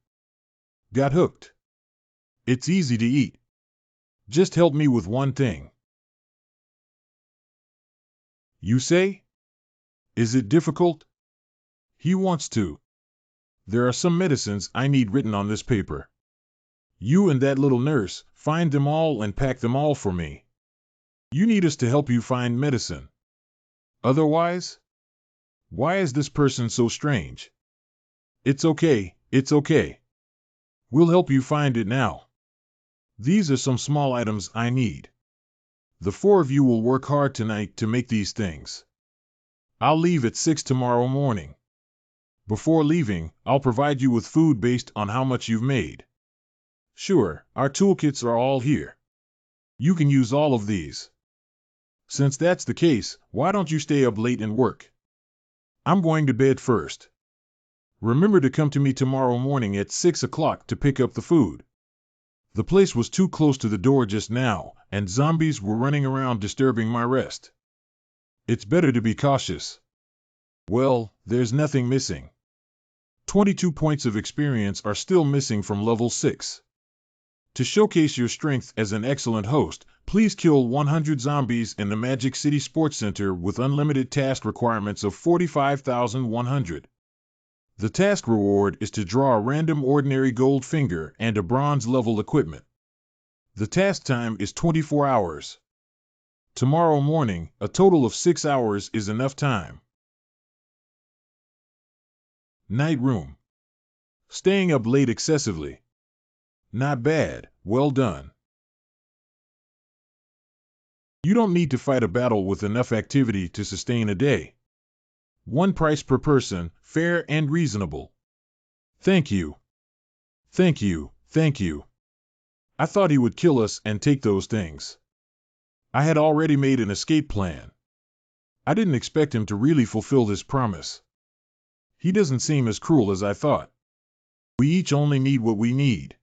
Got hooked. It's easy to eat. Just help me with one thing. You say? Is it difficult? He wants to. There are some medicines I need written on this paper. You and that little nurse, find them all and pack them all for me. You need us to help you find medicine. Otherwise? Why is this person so strange? It's okay, it's okay. We'll help you find it now. These are some small items I need. The four of you will work hard tonight to make these things. I'll leave at 6 tomorrow morning. Before leaving, I'll provide you with food based on how much you've made. Sure, our toolkits are all here. You can use all of these. Since that's the case, why don't you stay up late and work? I'm going to bed first. Remember to come to me tomorrow morning at 6 o'clock to pick up the food. The place was too close to the door just now, and zombies were running around disturbing my rest. It's better to be cautious. Well, there's nothing missing. 22 points of experience are still missing from level 6. To showcase your strength as an excellent host, please kill 100 zombies in the Magic City Sports Center with unlimited task requirements of 45,100. The task reward is to draw a random ordinary gold finger and a bronze level equipment. The task time is 24 hours. Tomorrow morning, a total of 6 hours is enough time. Night room. Staying up late excessively. Not bad, well done. You don't need to fight a battle with enough activity to sustain a day. One price per person, fair and reasonable. Thank you. Thank you, thank you. I thought he would kill us and take those things. I had already made an escape plan. I didn't expect him to really fulfill this promise. He doesn't seem as cruel as I thought. We each only need what we need.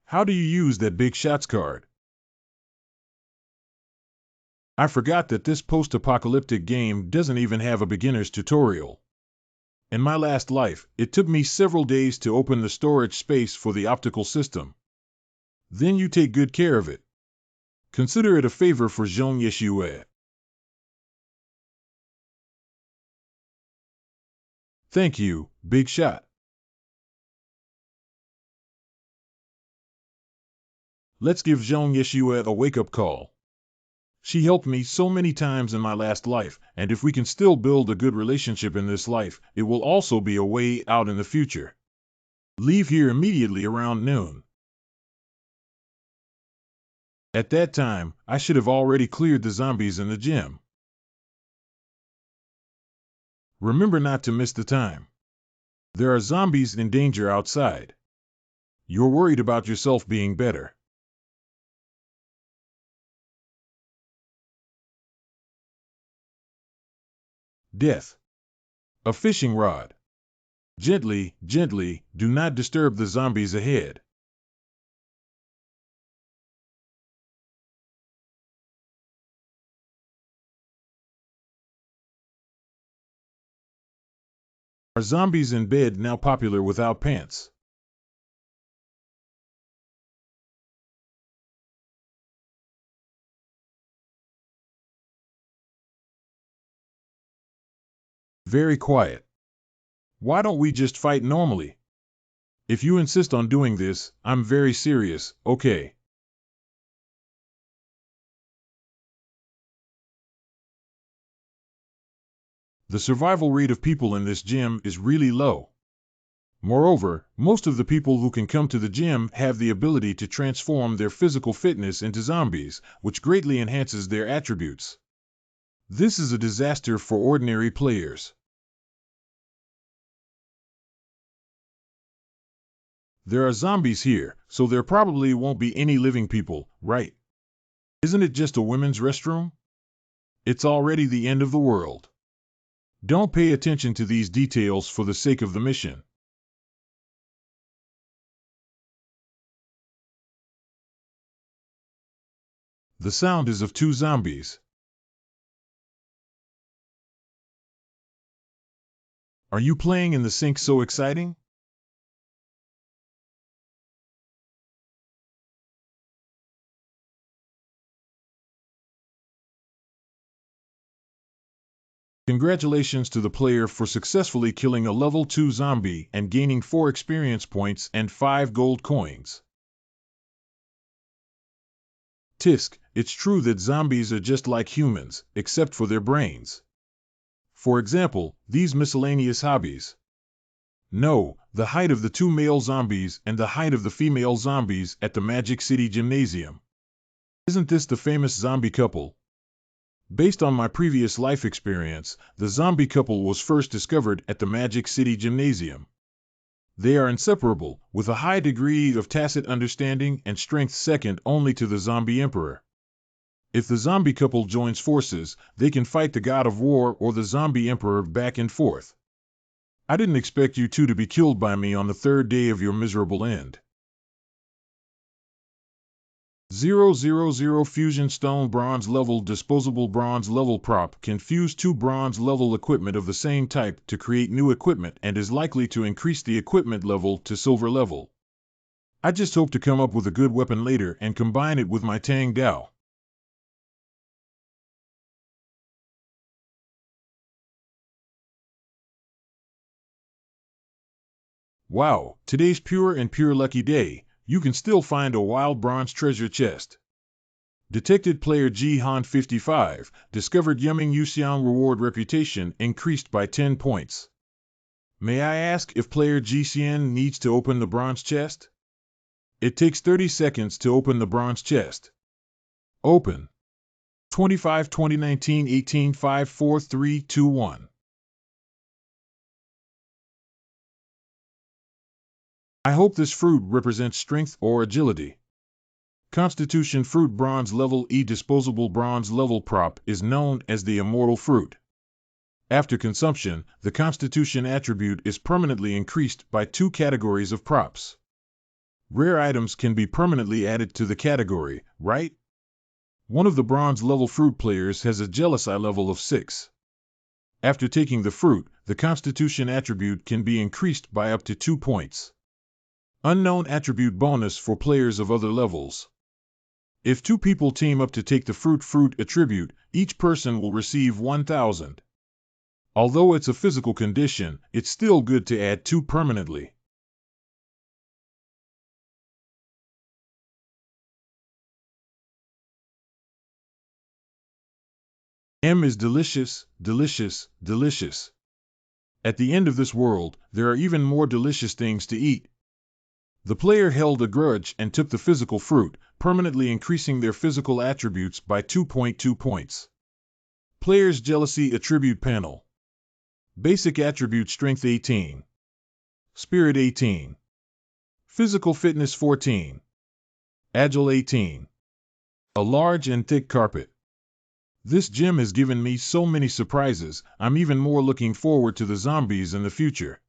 How do you use that big shots card? I forgot that this post-apocalyptic game doesn't even have a beginner's tutorial. In my last life, it took me several days to open the storage space for the optical system. Then you take good care of it. Consider it a favor for Zhong Yeshue. Thank you, Big Shot. Let's give Zhong Yeshue a wake-up call. She helped me so many times in my last life, and if we can still build a good relationship in this life, it will also be a way out in the future. Leave here immediately around noon. At that time, I should have already cleared the zombies in the gym. Remember not to miss the time. There are zombies in danger outside. You're worried about yourself being better. Death. A fishing rod. Gently, gently, do not disturb the zombies ahead. Are zombies in bed now popular without pants? Very quiet. Why don't we just fight normally? If you insist on doing this, I'm very serious, okay? The survival rate of people in this gym is really low. Moreover, most of the people who can come to the gym have the ability to transform their physical fitness into zombies, which greatly enhances their attributes. This is a disaster for ordinary players. There are zombies here, so there probably won't be any living people, right? Isn't it just a women's restroom? It's already the end of the world. Don't pay attention to these details for the sake of the mission. The sound is of two zombies. Are you playing in the sink so exciting? Congratulations to the player for successfully killing a level 2 zombie and gaining 4 experience points and 5 gold coins. Tisk, it's true that zombies are just like humans, except for their brains. For example, these miscellaneous hobbies. No, the height of the 2 male zombies and the height of the female zombies at the Magic City Gymnasium. Isn't this the famous zombie couple? Based on my previous life experience, the zombie couple was first discovered at the Magic City Gymnasium. They are inseparable, with a high degree of tacit understanding and strength second only to the zombie emperor. If the zombie couple joins forces, they can fight the god of war or the zombie emperor back and forth. I didn't expect you two to be killed by me on the third day of your miserable end. 000 Fusion Stone Bronze Level Disposable Bronze Level Prop can fuse 2 bronze level equipment of the same type to create new equipment and is likely to increase the equipment level to silver level. I just hope to come up with a good weapon later and combine it with my Tang Dao. Wow, today's pure and pure lucky day. You can still find a wild bronze treasure chest. Detected player Jihan 55 discovered Yumming Yuxiang reward reputation increased by 10 points. May I ask if player Jixian needs to open the bronze chest? It takes 30 seconds to open the bronze chest. Open. 25-2019-18-5-4-3-2-1. I hope this fruit represents strength or agility. Constitution Fruit Bronze Level E Disposable Bronze Level Prop is known as the Immortal Fruit. After consumption, the Constitution attribute is permanently increased by 2 categories of props. Rare items can be permanently added to the category, right? One of the bronze level fruit players has a jealous eye level of 6. After taking the fruit, the Constitution attribute can be increased by up to 2 points. Unknown attribute bonus for players of other levels. If 2 people team up to take the fruit attribute, each person will receive 1,000. Although it's a physical condition, it's still good to add 2 permanently. M is delicious, delicious, delicious. At the end of this world, there are even more delicious things to eat. The player held a grudge and took the physical fruit, permanently increasing their physical attributes by 2.2 points. Player's Jealousy Attribute Panel. Basic Attribute Strength 18. Spirit 18. Physical Fitness 14. Agile 18. A large and thick carpet. This gym has given me so many surprises, I'm even more looking forward to the zombies in the future.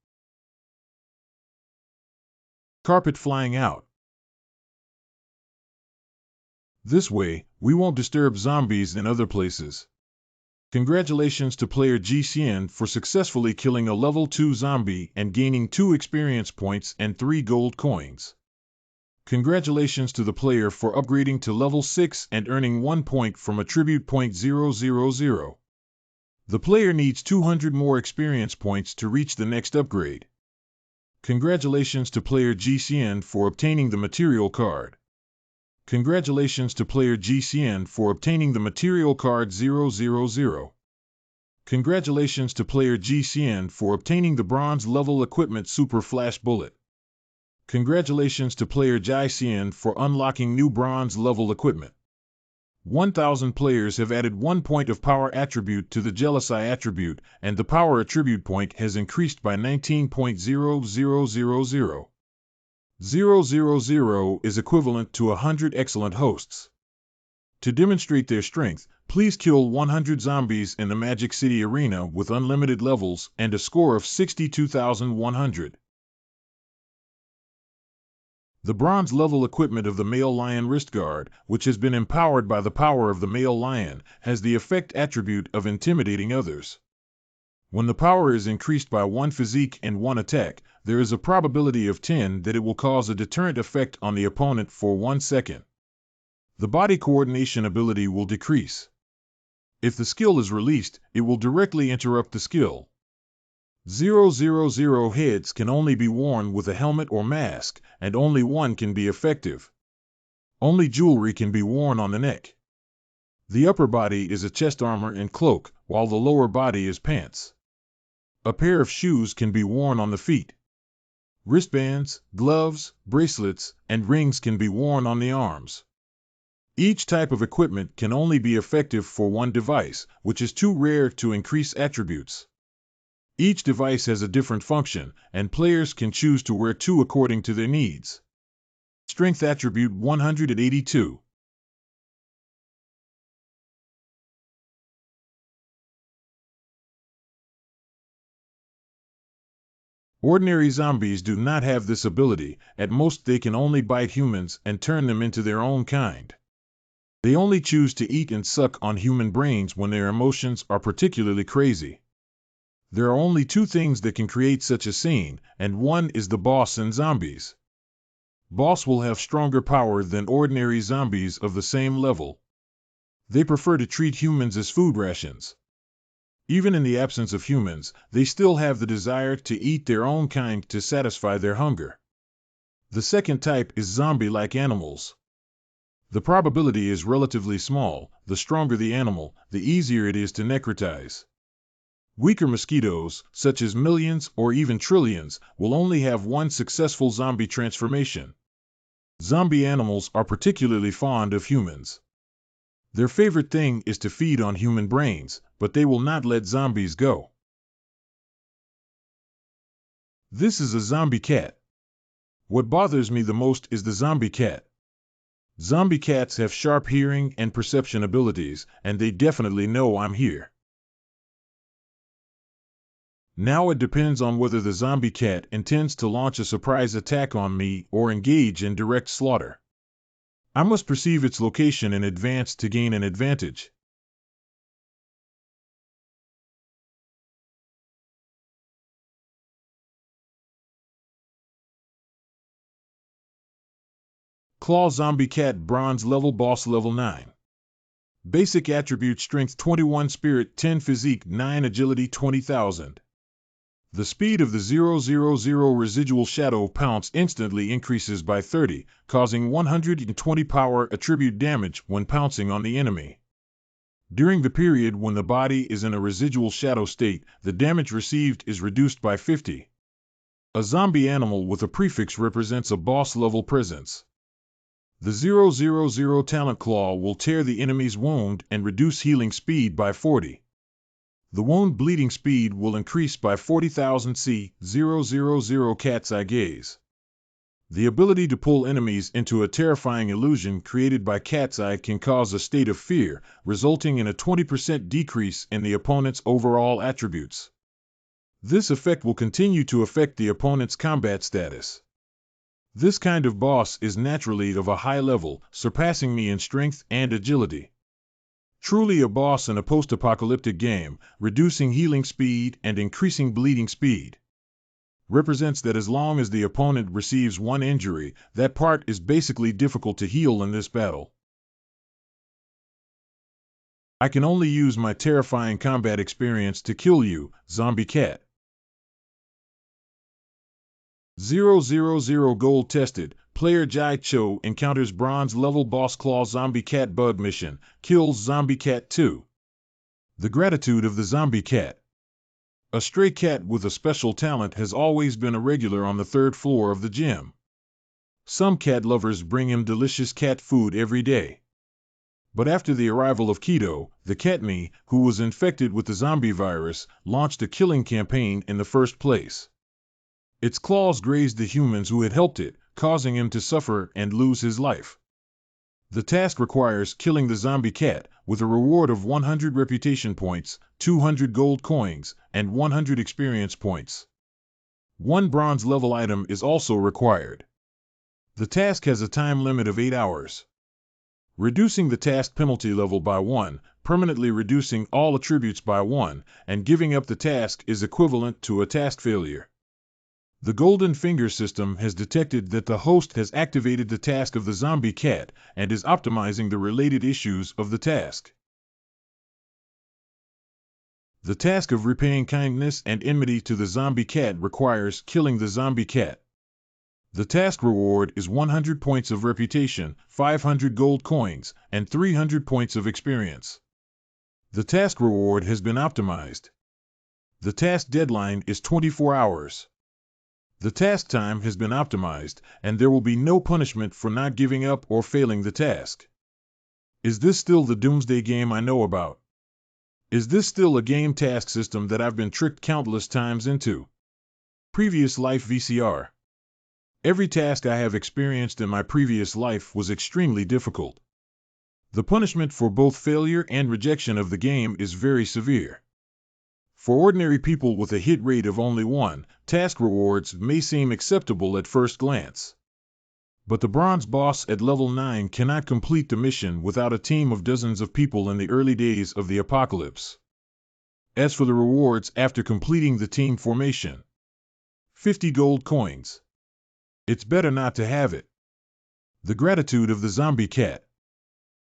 Carpet flying out. This way, we won't disturb zombies in other places. Congratulations to player GCN for successfully killing a level 2 zombie and gaining 2 experience points and 3 gold coins. Congratulations to the player for upgrading to level 6 and earning 1 point from Attribute Point 000. The player needs 200 more experience points to reach the next upgrade. Congratulations to player GCN for obtaining the material card. Congratulations to player GCN for obtaining the material card 000. Congratulations to player GCN for obtaining the bronze level equipment Super Flash Bullet. Congratulations to player GCN for unlocking new bronze level equipment. 1,000 players have added 1 point of power attribute to the Jealous Eye attribute, and the power attribute point has increased by 19.0000. 000 is equivalent to 100 excellent hosts. To demonstrate their strength, please kill 100 zombies in the Magic City Arena with unlimited levels and a score of 62,100. The bronze level equipment of the Male Lion Wrist Guard, which has been empowered by the power of the Male Lion, has the effect attribute of intimidating others. When the power is increased by 1 physique and 1 attack, there is a probability of 10 that it will cause a deterrent effect on the opponent for 1 second. The body coordination ability will decrease. If the skill is released, it will directly interrupt the skill. 000 heads can only be worn with a helmet or mask, and only one can be effective. Only jewelry can be worn on the neck. The upper body is a chest armor and cloak, while the lower body is pants. A pair of shoes can be worn on the feet. Wristbands, gloves, bracelets, and rings can be worn on the arms. Each type of equipment can only be effective for one device, which is too rare to increase attributes. Each device has a different function, and players can choose to wear 2 according to their needs. Strength attribute 182. Ordinary zombies do not have this ability. At most they can only bite humans and turn them into their own kind. They only choose to eat and suck on human brains when their emotions are particularly crazy. There are only 2 things that can create such a scene, and one is the boss and zombies. Boss will have stronger power than ordinary zombies of the same level. They prefer to treat humans as food rations. Even in the absence of humans, they still have the desire to eat their own kind to satisfy their hunger. The second type is zombie-like animals. The probability is relatively small. The stronger the animal, the easier it is to necrotize. Weaker mosquitoes, such as millions or even trillions, will only have 1 successful zombie transformation. Zombie animals are particularly fond of humans. Their favorite thing is to feed on human brains, but they will not let zombies go. This is a zombie cat. What bothers me the most is the zombie cat. Zombie cats have sharp hearing and perception abilities, and they definitely know I'm here. Now it depends on whether the zombie cat intends to launch a surprise attack on me or engage in direct slaughter. I must perceive its location in advance to gain an advantage. Claw Zombie Cat Bronze Level Boss Level 9. Basic Attribute Strength 21 Spirit 10 Physique 9 Agility 20,000. The speed of the 000 residual shadow pounce instantly increases by 30, causing 120 power attribute damage when pouncing on the enemy. During the period when the body is in a residual shadow state, the damage received is reduced by 50. A zombie animal with a prefix represents a boss-level presence. The 000 Talent Claw will tear the enemy's wound and reduce healing speed by 40. The wound bleeding speed will increase by 40,000 C000 Cat's Eye Gaze. The ability to pull enemies into a terrifying illusion created by Cat's Eye can cause a state of fear, resulting in a 20% decrease in the opponent's overall attributes. This effect will continue to affect the opponent's combat status. This kind of boss is naturally of a high level, surpassing me in strength and agility. Truly a boss in a post-apocalyptic game, reducing healing speed and increasing bleeding speed. Represents that as long as the opponent receives one injury, that part is basically difficult to heal in this battle. I can only use my terrifying combat experience to kill you, Zombie Cat. 000 gold tested. Player Jai Cho encounters bronze level boss Claw Zombie Cat bug mission, kills Zombie Cat 2. The gratitude of the Zombie Cat. A stray cat with a special talent has always been a regular on the 3rd floor of the gym. Some cat lovers bring him delicious cat food every day. But after the arrival of Keto, the Catme, who was infected with the zombie virus, launched a killing campaign in the first place. Its claws grazed the humans who had helped it, causing him to suffer and lose his life. The task requires killing the zombie cat, with a reward of 100 reputation points, 200 gold coins, and 100 experience points. One bronze level item is also required. The task has a time limit of 8 hours. Reducing the task penalty level by 1, permanently reducing all attributes by 1, and giving up the task is equivalent to a task failure. The Golden Finger system has detected that the host has activated the task of the zombie cat and is optimizing the related issues of the task. The task of repaying kindness and enmity to the zombie cat requires killing the zombie cat. The task reward is 100 points of reputation, 500 gold coins, and 300 points of experience. The task reward has been optimized. The task deadline is 24 hours. The task time has been optimized, and there will be no punishment for not giving up or failing the task. Is this still the Doomsday game I know about? Is this still a game task system that I've been tricked countless times into? Previous life VCR. Every task I have experienced in my previous life was extremely difficult. The punishment for both failure and rejection of the game is very severe. For ordinary people with a hit rate of only 1, task rewards may seem acceptable at first glance. But the bronze boss at level 9 cannot complete the mission without a team of dozens of people in the early days of the apocalypse. As for the rewards after completing the team formation, 50 gold coins. It's better not to have it. The gratitude of the zombie cat.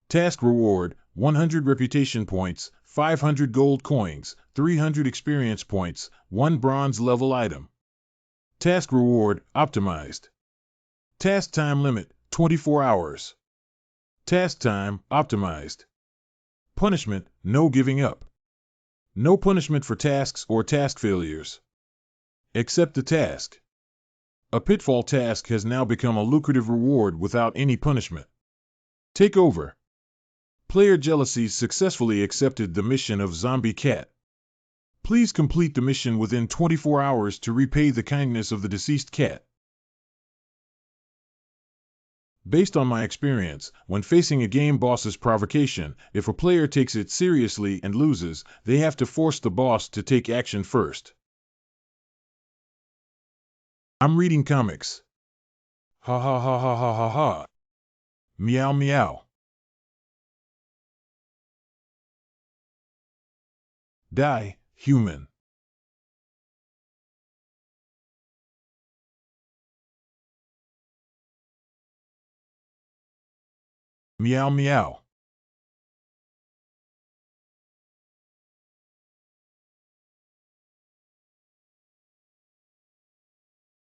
Task reward, 100 reputation points, 500 gold coins, 300 experience points, 1 bronze level item. Task reward, optimized. Task time limit, 24 hours. Task time, optimized. Punishment, no giving up. No punishment for tasks or task failures. Accept the task. A pitfall task has now become a lucrative reward without any punishment. Take over. Player Jealousy successfully accepted the mission of Zombie Cat. Please complete the mission within 24 hours to repay the kindness of the deceased cat. Based on my experience, when facing a game boss's provocation, if a player takes it seriously and loses, they have to force the boss to take action first. I'm reading comics. Ha ha ha ha ha ha ha. Meow meow. Die, human. Meow meow.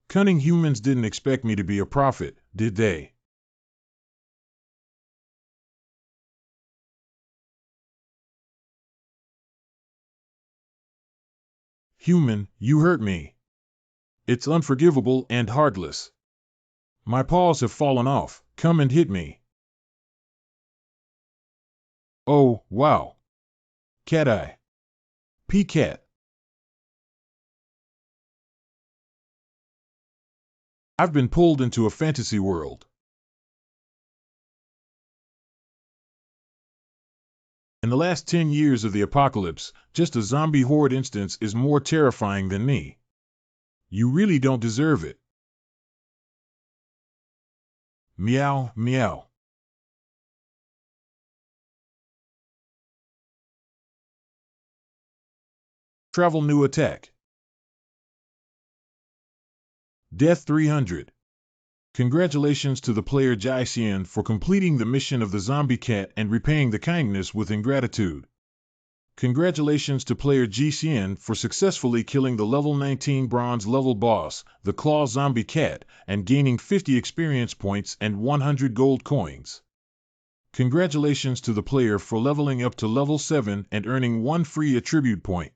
Cunning humans didn't expect me to be a prophet, did they? Human, you hurt me. It's unforgivable and heartless. My paws have fallen off, come and hit me. Oh, wow. Cat eye. P-cat. I've been pulled into a fantasy world. In the last 10 years of the apocalypse, just a zombie horde instance is more terrifying than me. You really don't deserve it. Meow, meow. Travel new attack. Death 300. Congratulations to the player Jai Xian for completing the mission of the zombie cat and repaying the kindness with ingratitude. Congratulations to player Ji Xian for successfully killing the level 19 bronze level boss, the Claw Zombie Cat, and gaining 50 experience points and 100 gold coins. Congratulations to the player for leveling up to level 7 and earning 1 free attribute point.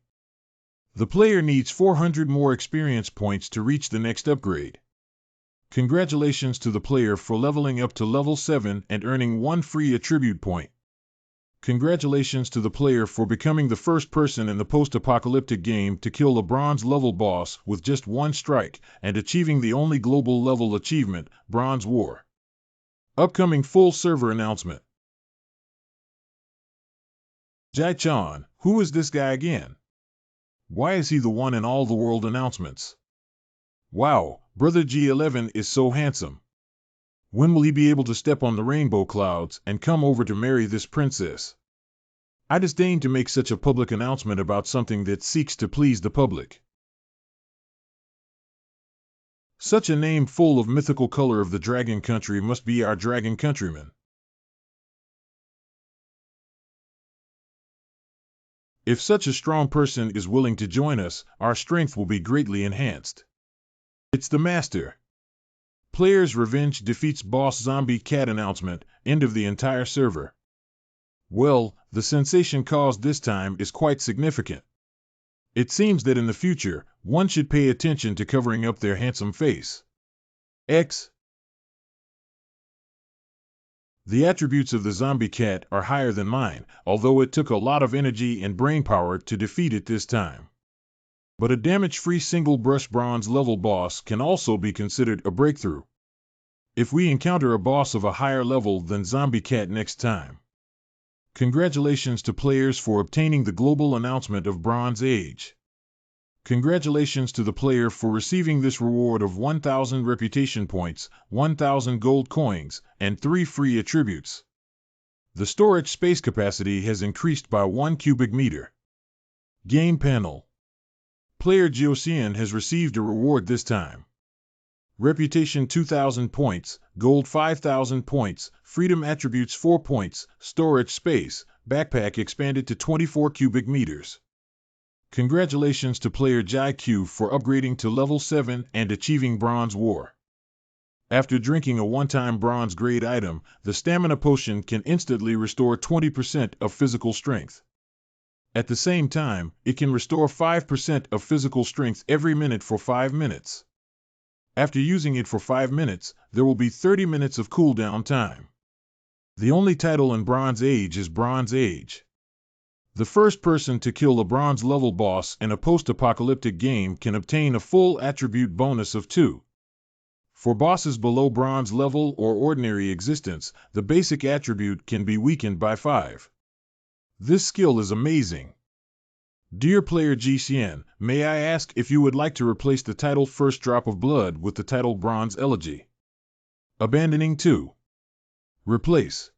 The player needs 400 more experience points to reach the next upgrade. Congratulations to the player for leveling up to level 7 and earning 1 free attribute point. Congratulations to the player for becoming the first person in the post-apocalyptic game to kill a bronze level boss with just one strike and achieving the only global level achievement, Bronze War. Upcoming full server announcement. Jai Chan, who is this guy again? Why is he the one in all the world announcements? Wow, Brother G11 is so handsome. When will he be able to step on the rainbow clouds and come over to marry this princess? I disdain to make such a public announcement about something that seeks to please the public. Such a name full of mythical color of the dragon country must be our dragon countryman. If such a strong person is willing to join us, our strength will be greatly enhanced. It's the master. Player's Revenge defeats Boss Zombie Cat announcement, end of the entire server. Well, the sensation caused this time is quite significant. It seems that in the future, one should pay attention to covering up their handsome face. X. The attributes of the zombie cat are higher than mine, although it took a lot of energy and brainpower to defeat it this time. But a damage-free single brush bronze level boss can also be considered a breakthrough. If we encounter a boss of a higher level than Zombie Cat next time. Congratulations to players for obtaining the global announcement of Bronze Age. Congratulations to the player for receiving this reward of 1,000 reputation points, 1,000 gold coins, and 3 free attributes. The storage space capacity has increased by 1 cubic meter. Game panel. Player Jiocian has received a reward this time. Reputation 2,000 points, Gold 5,000 points, Freedom Attributes 4 points, Storage Space, Backpack expanded to 24 cubic meters. Congratulations to player Jai Q for upgrading to level 7 and achieving Bronze War. After drinking a one-time bronze grade item, the stamina potion can instantly restore 20% of physical strength. At the same time, it can restore 5% of physical strength every minute for 5 minutes. After using it for 5 minutes, there will be 30 minutes of cooldown time. The only title in Bronze Age is Bronze Age. The first person to kill a bronze level boss in a post-apocalyptic game can obtain a full attribute bonus of 2. For bosses below bronze level or ordinary existence, the basic attribute can be weakened by 5. This skill is amazing. Dear player Ji Xian, may I ask if you would like to replace the title First Drop of Blood with the title Bronze Elegy? Abandoning 2. Replace.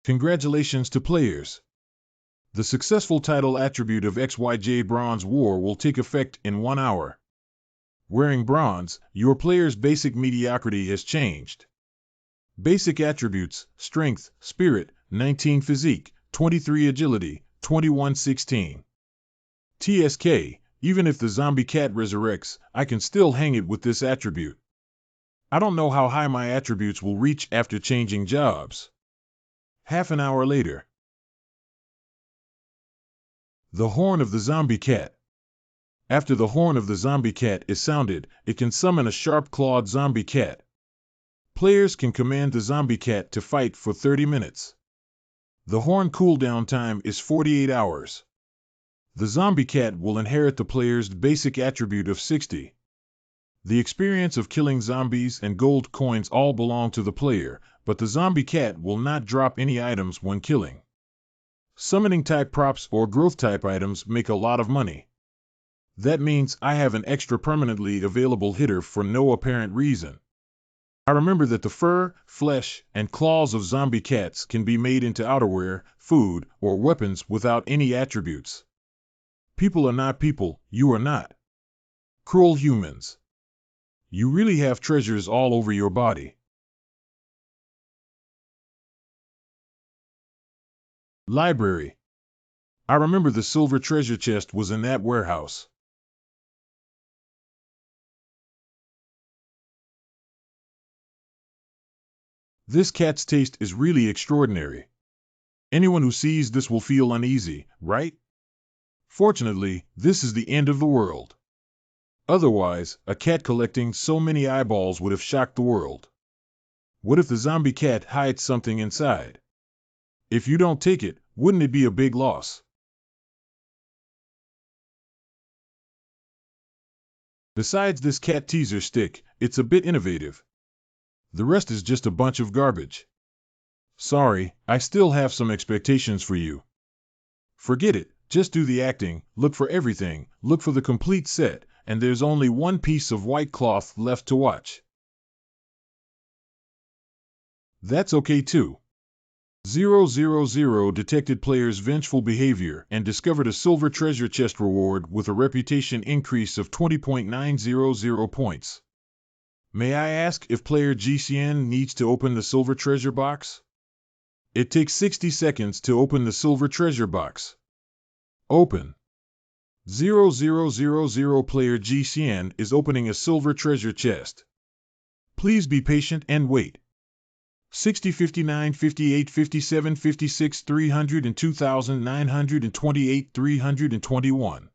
Congratulations to players. The successful title attribute of XYJ Bronze War will take effect in 1 hour. Wearing bronze, your player's basic mediocrity has changed. Basic attributes: Strength, Spirit, 19 Physique, 23 Agility, 21 16. TSK, even if the zombie cat resurrects, I can still hang it with this attribute. I don't know how high my attributes will reach after changing jobs. Half an hour later. The Horn of the Zombie Cat. After the horn of the zombie cat is sounded, it can summon a sharp-clawed zombie cat. Players can command the zombie cat to fight for 30 minutes. The horn cooldown time is 48 hours. The zombie cat will inherit the player's basic attribute of 60. The experience of killing zombies and gold coins all belong to the player, but the zombie cat will not drop any items when killing. Summoning type props or growth type items make a lot of money. That means I have an extra permanently available hitter for no apparent reason. I remember that the fur, flesh, and claws of zombie cats can be made into outerwear, food, or weapons without any attributes. People are not people, you are not. Cruel humans. You really have treasures all over your body. Library. I remember the silver treasure chest was in that warehouse. This cat's taste is really extraordinary. Anyone who sees this will feel uneasy, right? Fortunately, this is the end of the world. Otherwise, a cat collecting so many eyeballs would have shocked the world. What if the zombie cat hides something inside? If you don't take it, wouldn't it be a big loss? Besides this cat teaser stick, it's a bit innovative. The rest is just a bunch of garbage. Sorry, I still have some expectations for you. Forget it, just do the acting, look for everything, look for the complete set, and there's only one piece of white cloth left to watch. That's okay too. 000 detected player's vengeful behavior and discovered a silver treasure chest reward with a reputation increase of 20.900 points. May I ask if player GCN needs to open the silver treasure box? It takes 60 seconds to open the silver treasure box. Open. 0000 player GCN is opening a silver treasure chest. Please be patient and wait. 60, 59, 58, 57, 56, 300 and 2,928, 321.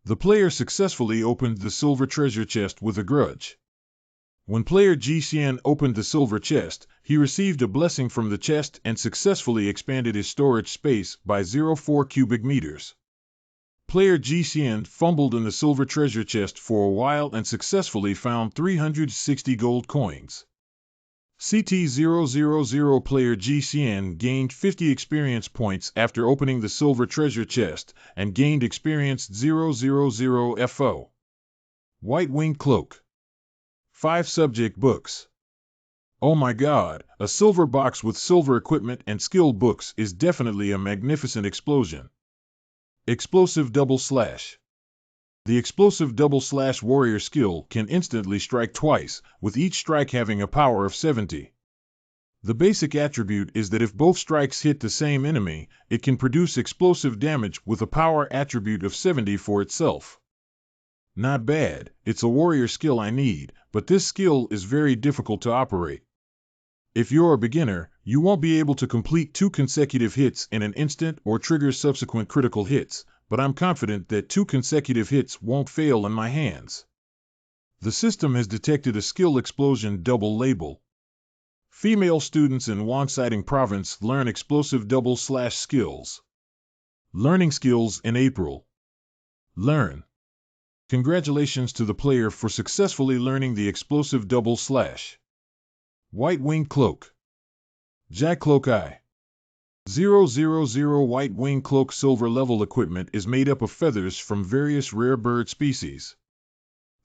The player successfully opened the silver treasure chest with a grudge. When player GCN opened the silver chest, he received a blessing from the chest and successfully expanded his storage space by 0.4 cubic meters. Player GCN fumbled in the silver treasure chest for a while and successfully found 360 gold coins. CT000 player GCN gained 50 experience points after opening the silver treasure chest and gained experience 000 FO. White Winged Cloak. 5 subject books. Oh my god, a silver box with silver equipment and skill books is definitely a magnificent explosion. Explosive double slash. The explosive double slash warrior skill can instantly strike twice, with each strike having a power of 70. The basic attribute is that if both strikes hit the same enemy, it can produce explosive damage with a power attribute of 70 for itself. Not bad, it's a warrior skill I need, but this skill is very difficult to operate. If you're a beginner, you won't be able to complete 2 consecutive hits in an instant or trigger subsequent critical hits, but I'm confident that 2 consecutive hits won't fail in my hands. The system has detected a skill explosion double label. Female students in Wonsighting Province learn explosive double slash skills. Learning skills in April. Learn. Congratulations to the player for successfully learning the explosive double slash. White Winged Cloak. Jack Cloak Eye. 000 White Winged Cloak silver level equipment is made up of feathers from various rare bird species.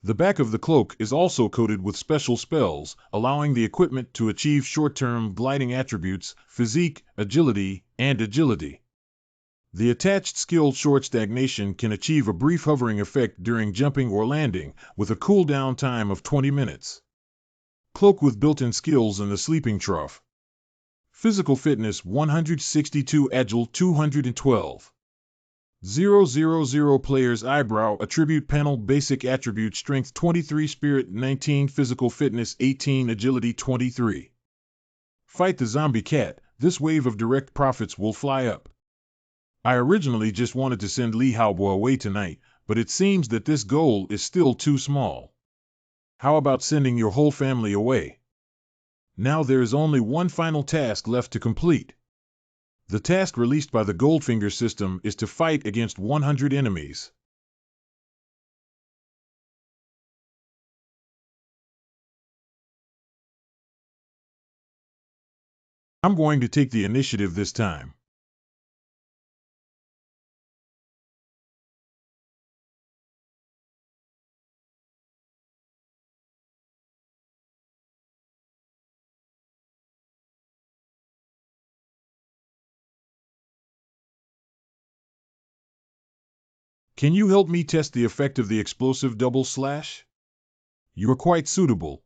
The back of the cloak is also coated with special spells, allowing the equipment to achieve short-term gliding attributes, physique, agility, and agility. The attached skill Short Stagnation can achieve a brief hovering effect during jumping or landing, with a cooldown time of 20 minutes. Cloak with built-in skills in the sleeping trough. Physical fitness 162, agile 212. 000 player's eyebrow attribute panel basic attribute strength 23, spirit 19, physical fitness 18, agility 23. Fight the zombie cat, this wave of direct profits will fly up. I originally just wanted to send Li Haobo away tonight, but it seems that this goal is still too small. How about sending your whole family away? Now there is only one final task left to complete. The task released by the Goldfinger system is to fight against 100 enemies. I'm going to take the initiative this time. Can you help me test the effect of the explosive double slash? You're quite suitable.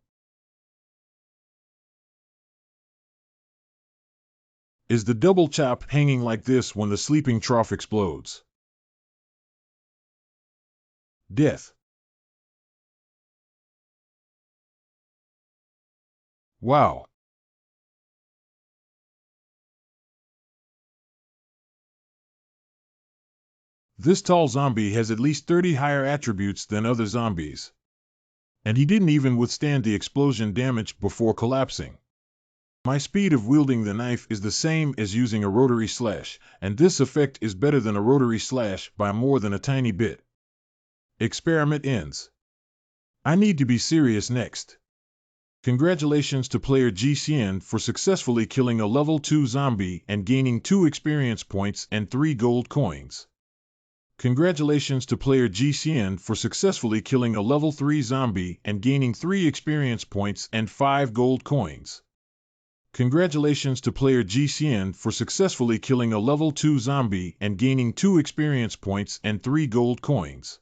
Is the double chop hanging like this when the sleeping trough explodes? Death. Wow. This tall zombie has at least 30 higher attributes than other zombies. And he didn't even withstand the explosion damage before collapsing. My speed of wielding the knife is the same as using a rotary slash, and this effect is better than a rotary slash by more than a tiny bit. Experiment ends. I need to be serious next. Congratulations to player GCN for successfully killing a level 2 zombie and gaining 2 experience points and 3 gold coins. Congratulations to player GCN for successfully killing a level 3 zombie and gaining 3 experience points and 5 gold coins. Congratulations to player GCN for successfully killing a level 2 zombie and gaining 2 experience points and 3 gold coins.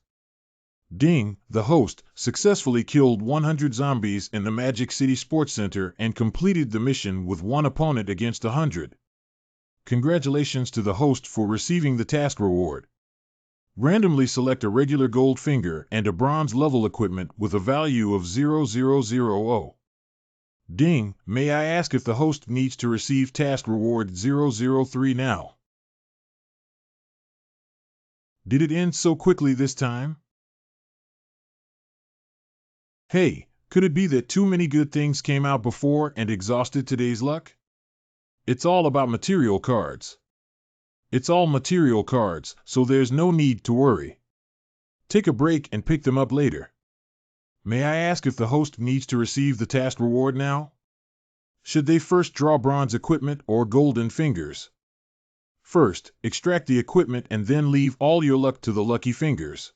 Ding, the host, successfully killed 100 zombies in the Magic City Sports Center and completed the mission with one opponent against 100. Congratulations to the host for receiving the task reward. Randomly select a regular gold finger and a bronze level equipment with a value of 0000. Ding, may I ask if the host needs to receive task reward 003 now? Did it end so quickly this time? Hey, could it be that too many good things came out before and exhausted today's luck? It's all about material cards. It's all material cards, so there's no need to worry. Take a break and pick them up later. May I ask if the host needs to receive the task reward now? Should they first draw bronze equipment or golden fingers? First, extract the equipment and then leave all your luck to the lucky fingers.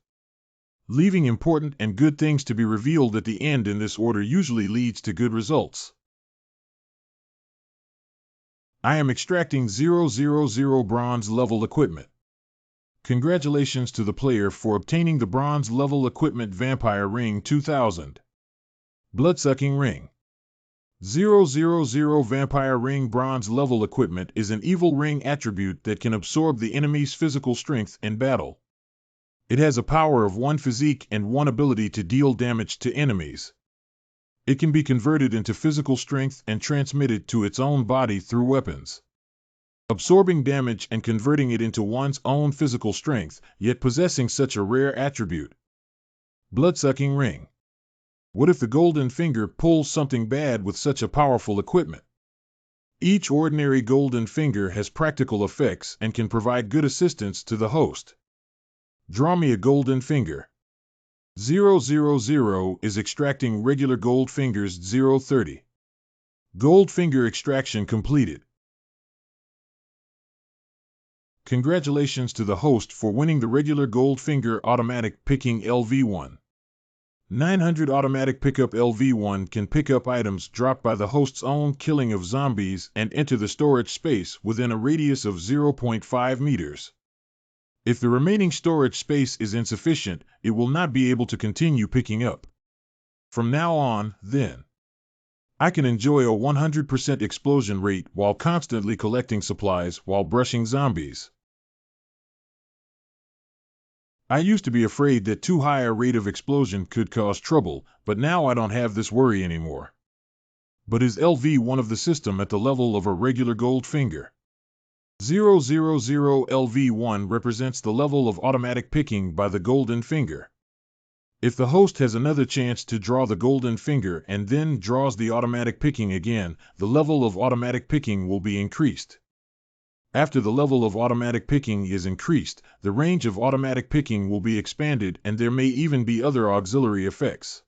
Leaving important and good things to be revealed at the end in this order usually leads to good results. I am extracting 000 bronze level equipment. Congratulations to the player for obtaining the bronze level equipment Vampire Ring 2000. Bloodsucking Ring. 000 Vampire Ring bronze level equipment is an evil ring attribute that can absorb the enemy's physical strength in battle. It has a power of 1 physique and 1 ability to deal damage to enemies. It can be converted into physical strength and transmitted to its own body through weapons. Absorbing damage and converting it into one's own physical strength, yet possessing such a rare attribute. Bloodsucking Ring. What if the golden finger pulls something bad with such a powerful equipment? Each ordinary golden finger has practical effects and can provide good assistance to the host. Draw me a golden finger. 000 is extracting regular gold fingers 030. Gold finger extraction completed. Congratulations to the host for winning the regular gold finger automatic picking LV1. 900 automatic pickup LV1 can pick up items dropped by the host's own killing of zombies and enter the storage space within a radius of 0.5 meters. If the remaining storage space is insufficient, it will not be able to continue picking up. From now on, then, I can enjoy a 100% explosion rate while constantly collecting supplies while brushing zombies. I used to be afraid that too high a rate of explosion could cause trouble, but now I don't have this worry anymore. But is LV1 of the system at the level of a regular gold finger? 000 LV1 represents the level of automatic picking by the golden finger. If the host has another chance to draw the golden finger and then draws the automatic picking again, the level of automatic picking will be increased. After the level of automatic picking is increased, the range of automatic picking will be expanded and there may even be other auxiliary effects.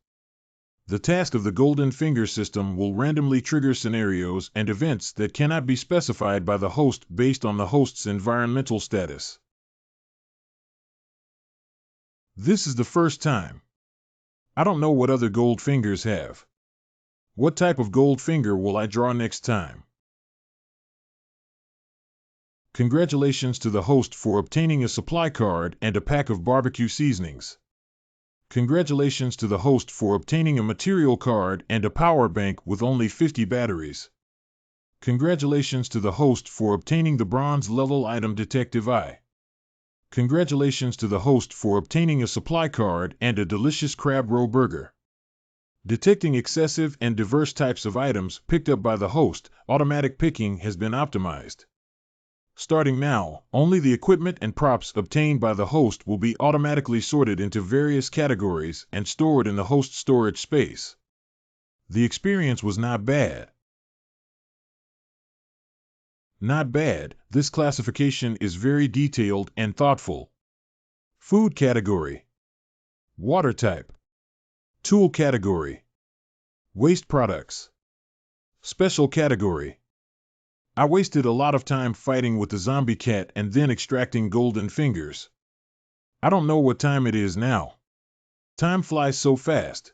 The task of the golden finger system will randomly trigger scenarios and events that cannot be specified by the host based on the host's environmental status. This is the first time. I don't know what other gold fingers have. What type of gold finger will I draw next time? Congratulations to the host for obtaining a supply card and a pack of barbecue seasonings. Congratulations to the host for obtaining a material card and a power bank with only 50 batteries. Congratulations to the host for obtaining the bronze level item Detective Eye. Congratulations to the host for obtaining a supply card and a delicious crab roe burger. Detecting excessive and diverse types of items picked up by the host, automatic picking has been optimized. Starting now, only the equipment and props obtained by the host will be automatically sorted into various categories and stored in the host storage space. The experience was not bad. Not bad, this classification is very detailed and thoughtful. Food category. Water type. Tool category. Waste products. Special category. I wasted a lot of time fighting with the zombie cat and then extracting golden fingers. I don't know what time it is now. Time flies so fast.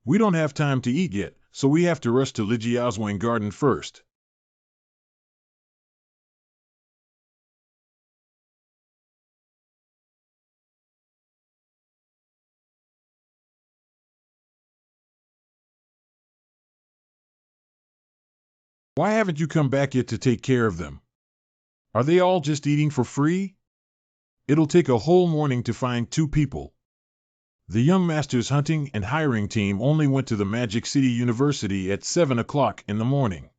We don't have time to eat yet, so we have to rush to Lijiaozuang Garden first. Why haven't you come back yet to take care of them? Are they all just eating for free? It'll take a whole morning to find 2 people. The young master's hunting and hiring team only went to the Magic City University at 7 o'clock in the morning.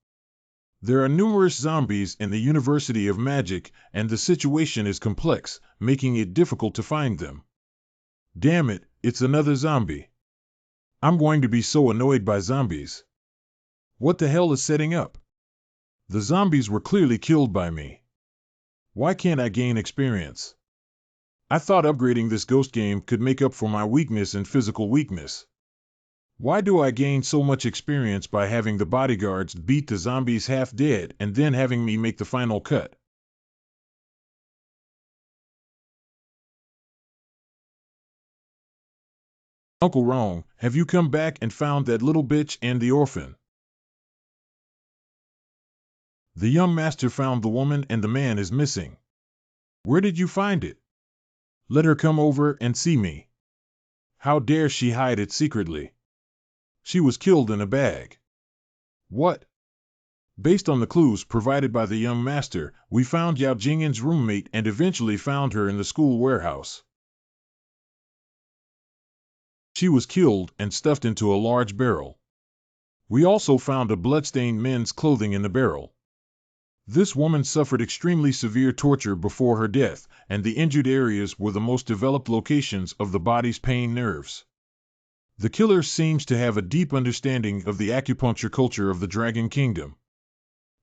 There are numerous zombies in the University of Magic, and the situation is complex, making it difficult to find them. Damn it, it's another zombie. I'm going to be so annoyed by zombies. What the hell is setting up? The zombies were clearly killed by me. Why can't I gain experience? I thought upgrading this ghost game could make up for my weakness in physical weakness. Why do I gain so much experience by having the bodyguards beat the zombies half dead and then having me make the final cut? Uncle Rong, have you come back and found that little bitch and the orphan? The young master found the woman and the man is missing. Where did you find it? Let her come over and see me. How dare she hide it secretly? She was killed in a bag. What? Based on the clues provided by the young master, we found Yao Jingyan's roommate and eventually found her in the school warehouse. She was killed and stuffed into a large barrel. We also found a bloodstained men's clothing in the barrel. This woman suffered extremely severe torture before her death, and the injured areas were the most developed locations of the body's pain nerves. The killer seems to have a deep understanding of the acupuncture culture of the Dragon Kingdom.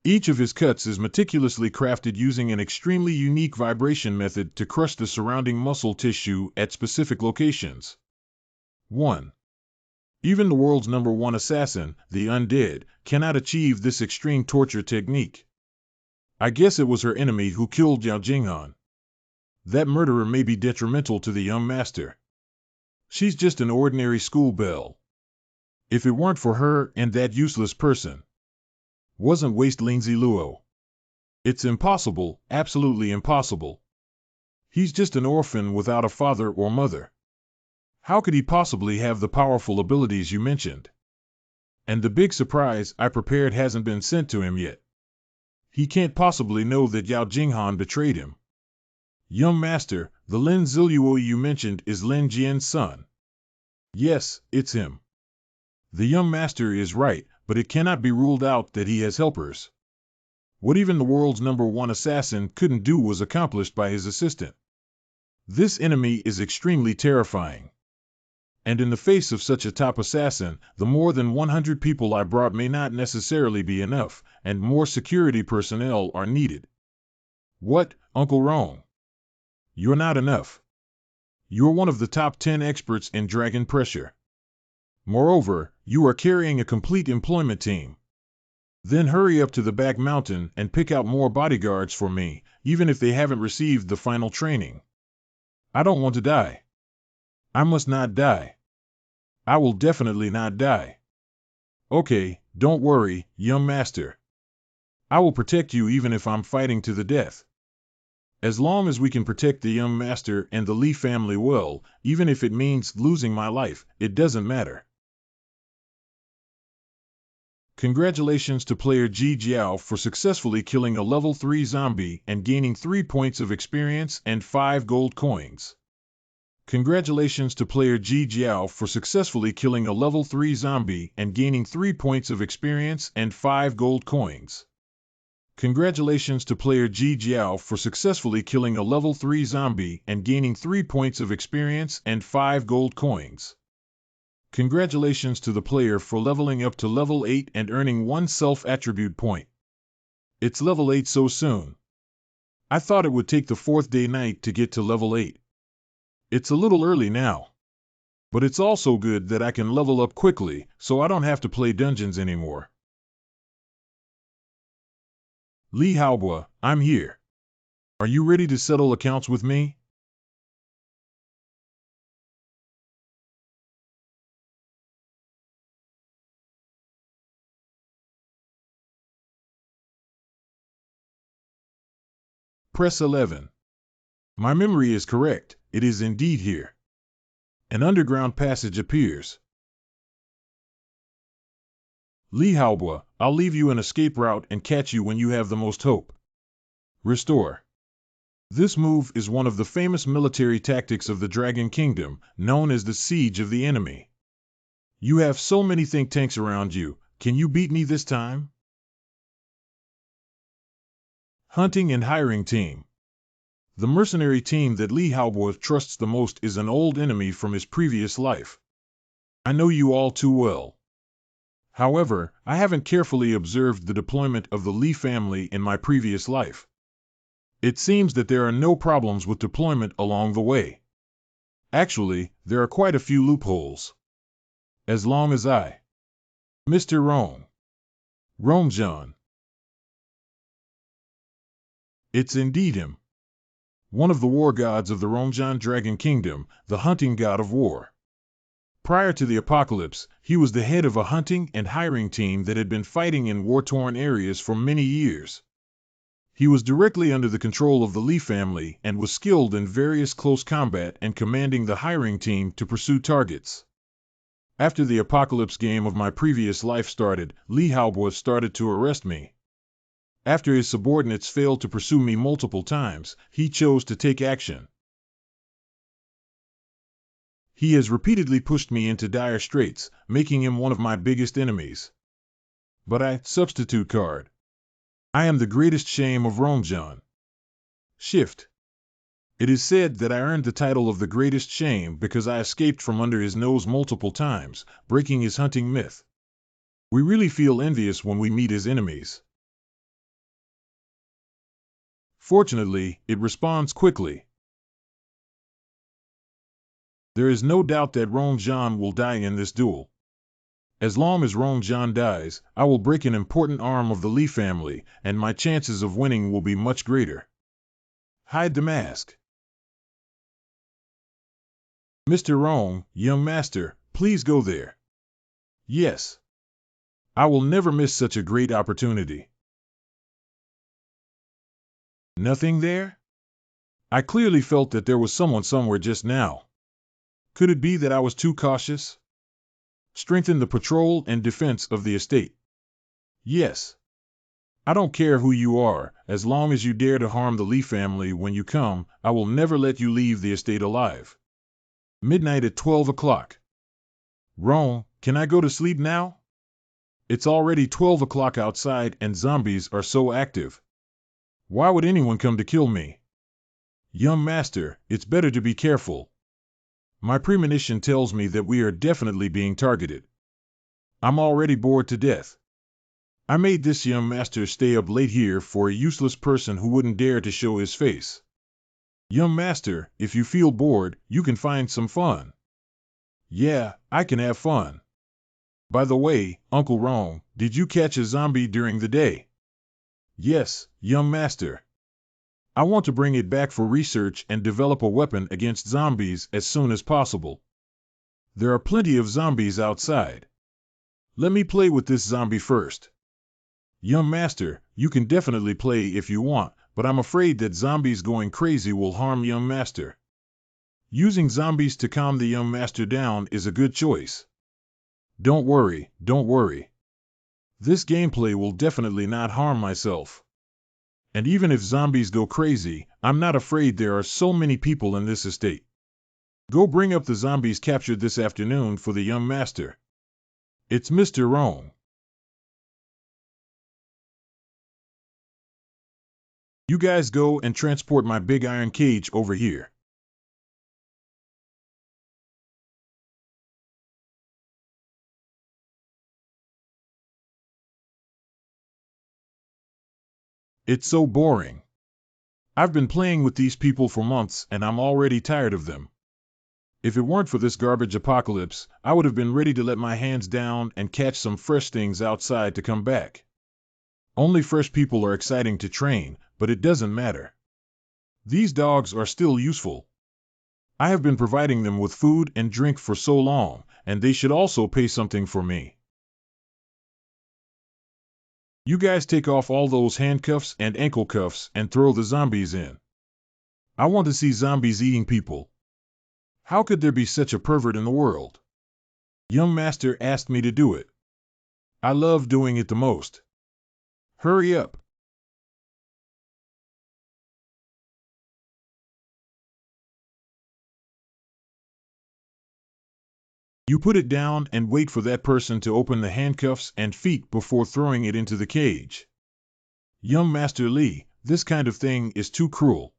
Each of his cuts is meticulously crafted using an extremely unique vibration method to crush the surrounding muscle tissue at specific locations. 1. Even the world's #1 assassin, the Undead, cannot achieve this extreme torture technique. I guess it was her enemy who killed Yao Jinghan. That murderer may be detrimental to the young master. She's just an ordinary school belle. If it weren't for her and that useless person. Wasn't waste Lingzi Luo. It's impossible, absolutely impossible. He's just an orphan without a father or mother. How could he possibly have the powerful abilities you mentioned? And the big surprise I prepared hasn't been sent to him yet. He can't possibly know that Yao Jinghan betrayed him. Young master, the Lin Ziluo you mentioned is Lin Jian's son. Yes, it's him. The young master is right, but it cannot be ruled out that he has helpers. What even the world's #1 assassin couldn't do was accomplished by his assistant. This enemy is extremely terrifying. And in the face of such a top assassin, the more than 100 people I brought may not necessarily be enough, and more security personnel are needed. What, Uncle Rong? You're not enough. You're one of the top 10 experts in dragon pressure. Moreover, you are carrying a complete employment team. Then hurry up to the back mountain and pick out more bodyguards for me, even if they haven't received the final training. I don't want to die. I must not die. I will definitely not die. Okay, don't worry, young master. I will protect you even if I'm fighting to the death. As long as we can protect the young master and the Lee family well, even if it means losing my life, it doesn't matter. Congratulations to player Ji Jiao for successfully killing a level 3 zombie and gaining 3 points of experience and 5 gold coins. Congratulations to player Ji Jiao for successfully killing a level 3 zombie and gaining 3 points of experience and 5 gold coins. Congratulations to player Ji Jiao for successfully killing a level 3 zombie and gaining 3 points of experience and 5 gold coins. Congratulations to the player for leveling up to level 8 and earning 1 self-attribute point. It's level 8 so soon. I thought it would take the 4th day night to get to level 8. It's a little early now. But it's also good that I can level up quickly, so I don't have to play dungeons anymore. Li Haobo, I'm here. Are you ready to settle accounts with me? Press 11. My memory is correct, it is indeed here. An underground passage appears. Li Haobo, I'll leave you an escape route and catch you when you have the most hope. Restore. This move is one of the famous military tactics of the Dragon Kingdom, known as the Siege of the Enemy. You have so many think tanks around you, can you beat me this time? Hunting and hiring team. The mercenary team that Li Haobo trusts the most is an old enemy from his previous life. I know you all too well. However, I haven't carefully observed the deployment of the Li family in my previous life. It seems that there are no problems with deployment along the way. Actually, there are quite a few loopholes. As long as I... Mr. Rongjian. It's indeed him. One of the war gods of the Rongjian Dragon Kingdom, the hunting god of war. Prior to the apocalypse, he was the head of a hunting and hiring team that had been fighting in war-torn areas for many years. He was directly under the control of the Li family and was skilled in various close combat and commanding the hiring team to pursue targets. After the apocalypse game of my previous life started, Li Haobo started to arrest me. After his subordinates failed to pursue me multiple times, he chose to take action. He has repeatedly pushed me into dire straits, making him one of my biggest enemies. But substitute card. I am the greatest shame of Rongjian. Shift. It is said that I earned the title of the greatest shame because I escaped from under his nose multiple times, breaking his hunting myth. We really feel envious when we meet his enemies. Fortunately, it responds quickly. There is no doubt that Rongjian will die in this duel. As long as Rongjian dies, I will break an important arm of the Li family, and my chances of winning will be much greater. Hide the mask. Mr. Rong, young master, please go there. Yes. I will never miss such a great opportunity. Nothing there? I clearly felt that there was someone somewhere just now. Could it be that I was too cautious? Strengthen the patrol and defense of the estate. Yes. I don't care who you are, as long as you dare to harm the Li family when you come, I will never let you leave the estate alive. Midnight at 12 o'clock. Rong, can I go to sleep now? It's already 12 o'clock outside and zombies are so active. Why would anyone come to kill me? Young master, it's better to be careful. My premonition tells me that we are definitely being targeted. I'm already bored to death. I made this young master stay up late here for a useless person who wouldn't dare to show his face. Young master, if you feel bored, you can find some fun. Yeah, I can have fun. By the way, Uncle Rong, did you catch a zombie during the day? Yes, young master. I want to bring it back for research and develop a weapon against zombies as soon as possible. There are plenty of zombies outside. Let me play with this zombie first. Young master, you can definitely play if you want, but I'm afraid that zombies going crazy will harm young master. Using zombies to calm the young master down is a good choice. Don't worry, don't worry. This gameplay will definitely not harm myself. And even if zombies go crazy, I'm not afraid. There are so many people in this estate. Go bring up the zombies captured this afternoon for the young master. It's Mr. Wrong. You guys go and transport my big iron cage over here. It's so boring. I've been playing with these people for months and I'm already tired of them. If it weren't for this garbage apocalypse, I would have been ready to let my hands down and catch some fresh things outside to come back. Only fresh people are exciting to train, but it doesn't matter. These dogs are still useful. I have been providing them with food and drink for so long, and they should also pay something for me. You guys take off all those handcuffs and ankle cuffs and throw the zombies in. I want to see zombies eating people. How could there be such a pervert in the world? Young master asked me to do it. I love doing it the most. Hurry up. You put it down and wait for that person to open the handcuffs and feet before throwing it into the cage. Young Master Lee, this kind of thing is too cruel.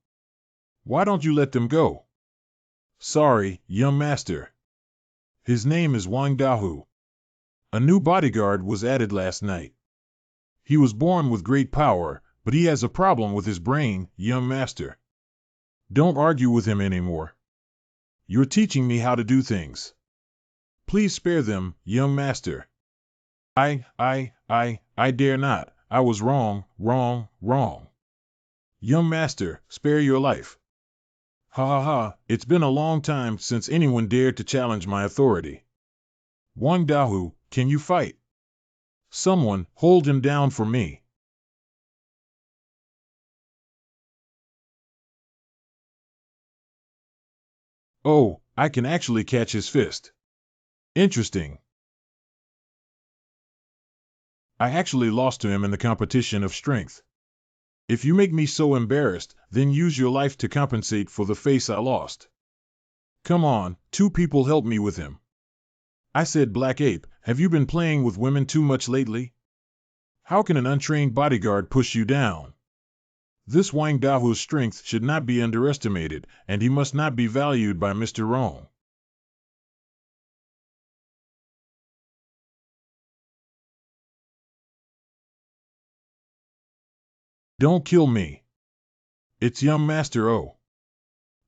Why don't you let them go? Sorry, young master. His name is Wang Dahu. A new bodyguard was added last night. He was born with great power, but he has a problem with his brain, young master. Don't argue with him anymore. You're teaching me how to do things. Please spare them, young master. I dare not. I was wrong, wrong, wrong. Young master, spare your life. Ha ha ha, it's been a long time since anyone dared to challenge my authority. Wang Dahu, can you fight? Someone, hold him down for me. Oh, I can actually catch his fist. Interesting. I actually lost to him in the competition of strength. If you make me so embarrassed, then use your life to compensate for the face I lost. Come on, two people help me with him. I said, Black Ape, have you been playing with women too much lately? How can an untrained bodyguard push you down? This Wang Dahu's strength should not be underestimated, and he must not be valued by Mr. Wrong. Don't kill me. It's young Master O.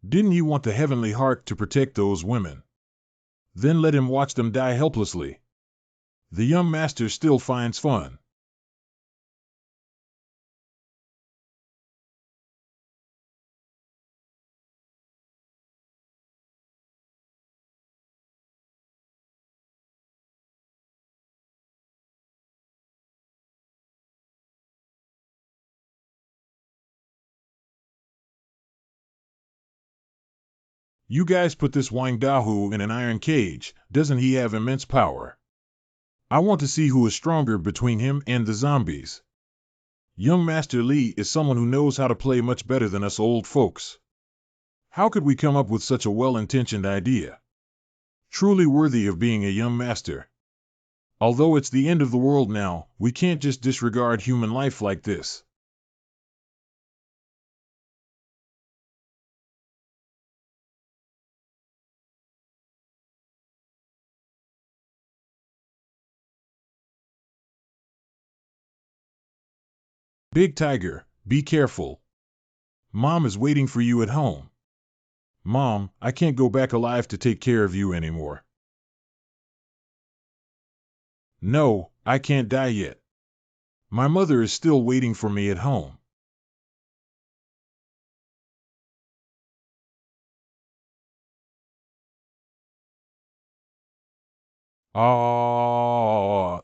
Didn't you want the Heavenly Heart to protect those women? Then let him watch them die helplessly. The young master still finds fun. You guys put this Wang Dahu in an iron cage. Doesn't he have immense power? I want to see who is stronger between him and the zombies. Young Master Lee is someone who knows how to play much better than us old folks. How could we come up with such a well-intentioned idea? Truly worthy of being a young master. Although it's the end of the world now, we can't just disregard human life like this. Big Tiger, be careful. Mom is waiting for you at home. Mom, I can't go back alive to take care of you anymore. No, I can't die yet. My mother is still waiting for me at home. Ah,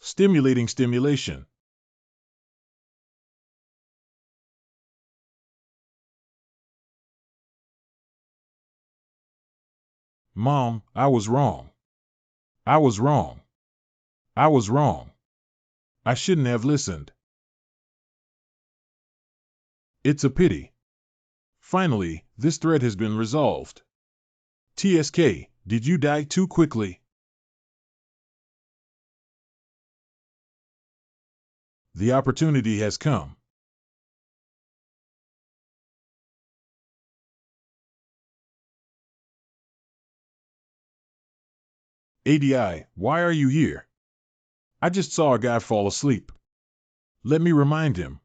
Stimulating stimulation. Mom, I was wrong. I was wrong. I was wrong. I shouldn't have listened. It's a pity. Finally, this thread has been resolved. TSK, did you die too quickly? The opportunity has come. ADI, why are you here? I just saw a guy fall asleep. Let me remind him.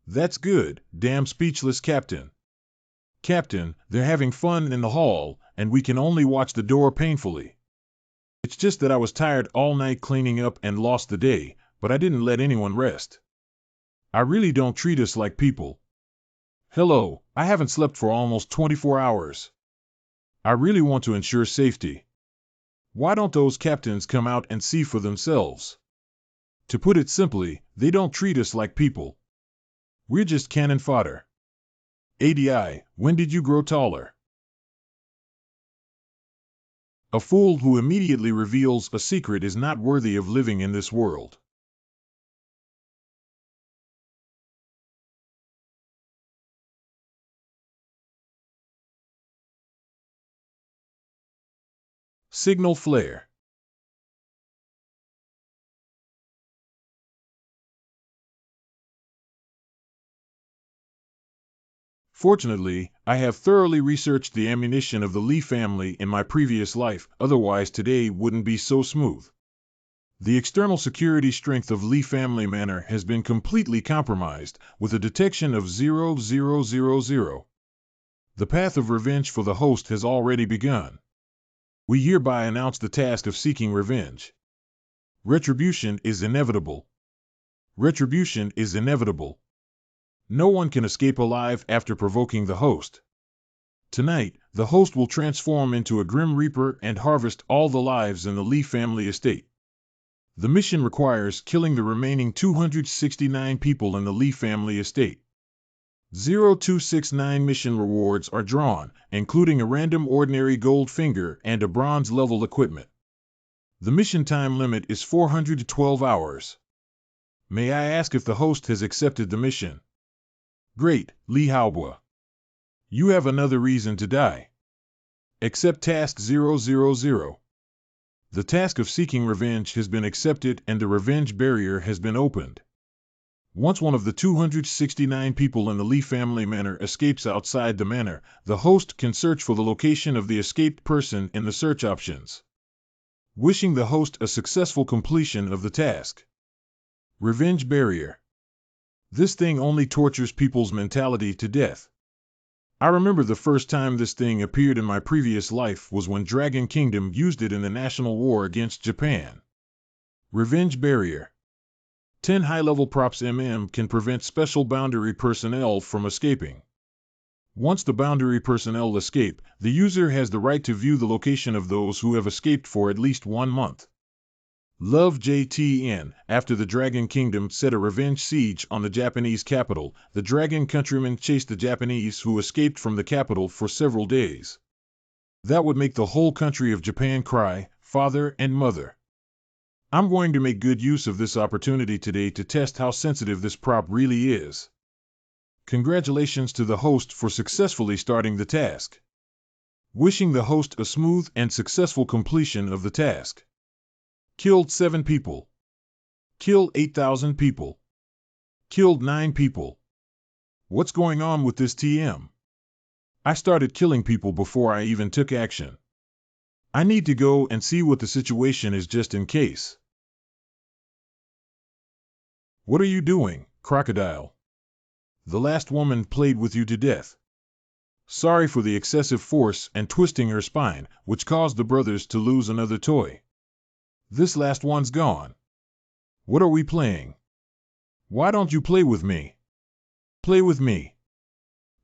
That's good, damn speechless Captain. Captain, they're having fun in the hall, and we can only watch the door painfully. It's just that I was tired all night cleaning up and lost the day, but I didn't let anyone rest. I really don't treat us like people. Hello, I haven't slept for almost 24 hours. I really want to ensure safety. Why don't those captains come out and see for themselves? To put it simply, they don't treat us like people. We're just cannon fodder. ADI, when did you grow taller? A fool who immediately reveals a secret is not worthy of living in this world. Signal flare. Fortunately, I have thoroughly researched the ammunition of the Lee family in my previous life, otherwise today wouldn't be so smooth. The external security strength of Lee Family Manor has been completely compromised, with a detection of 0000. The path of revenge for the host has already begun. We hereby announce the task of seeking revenge. Retribution is inevitable. Retribution is inevitable. No one can escape alive after provoking the host. Tonight, the host will transform into a Grim Reaper and harvest all the lives in the Lee family estate. The mission requires killing the remaining 269 people in the Lee family estate. 0269 mission rewards are drawn, including a random ordinary gold finger and a bronze level equipment. The mission time limit is 412 hours. May I ask if the host has accepted the mission? Great, Lee Haobua. You have another reason to die. Accept task 000. The task of seeking revenge has been accepted and the revenge barrier has been opened. Once one of the 269 people in the Lee family manor escapes outside the manor, the host can search for the location of the escaped person in the search options. Wishing the host a successful completion of the task. Revenge barrier. This thing only tortures people's mentality to death. I remember the first time this thing appeared in my previous life was when Dragon Kingdom used it in the national war against Japan. Revenge barrier. 10 high-level props can prevent special boundary personnel from escaping. Once the boundary personnel escape, the user has the right to view the location of those who have escaped for at least 1 month. Love JTN. After the Dragon Kingdom set a revenge siege on the Japanese capital, the Dragon countrymen chased the Japanese who escaped from the capital for several days. That would make the whole country of Japan cry, father and mother. I'm going to make good use of this opportunity today to test how sensitive this prop really is. Congratulations to the host for successfully starting the task. Wishing the host a smooth and successful completion of the task. Killed 7 people. Killed 8,000 people. Killed 9 people. What's going on with this TM? I started killing people before I even took action. I need to go and see what the situation is just in case. What are you doing, Crocodile? The last woman played with you to death. Sorry for the excessive force and twisting her spine, which caused the brothers to lose another toy. This last one's gone. What are we playing? Why don't you play with me? Play with me.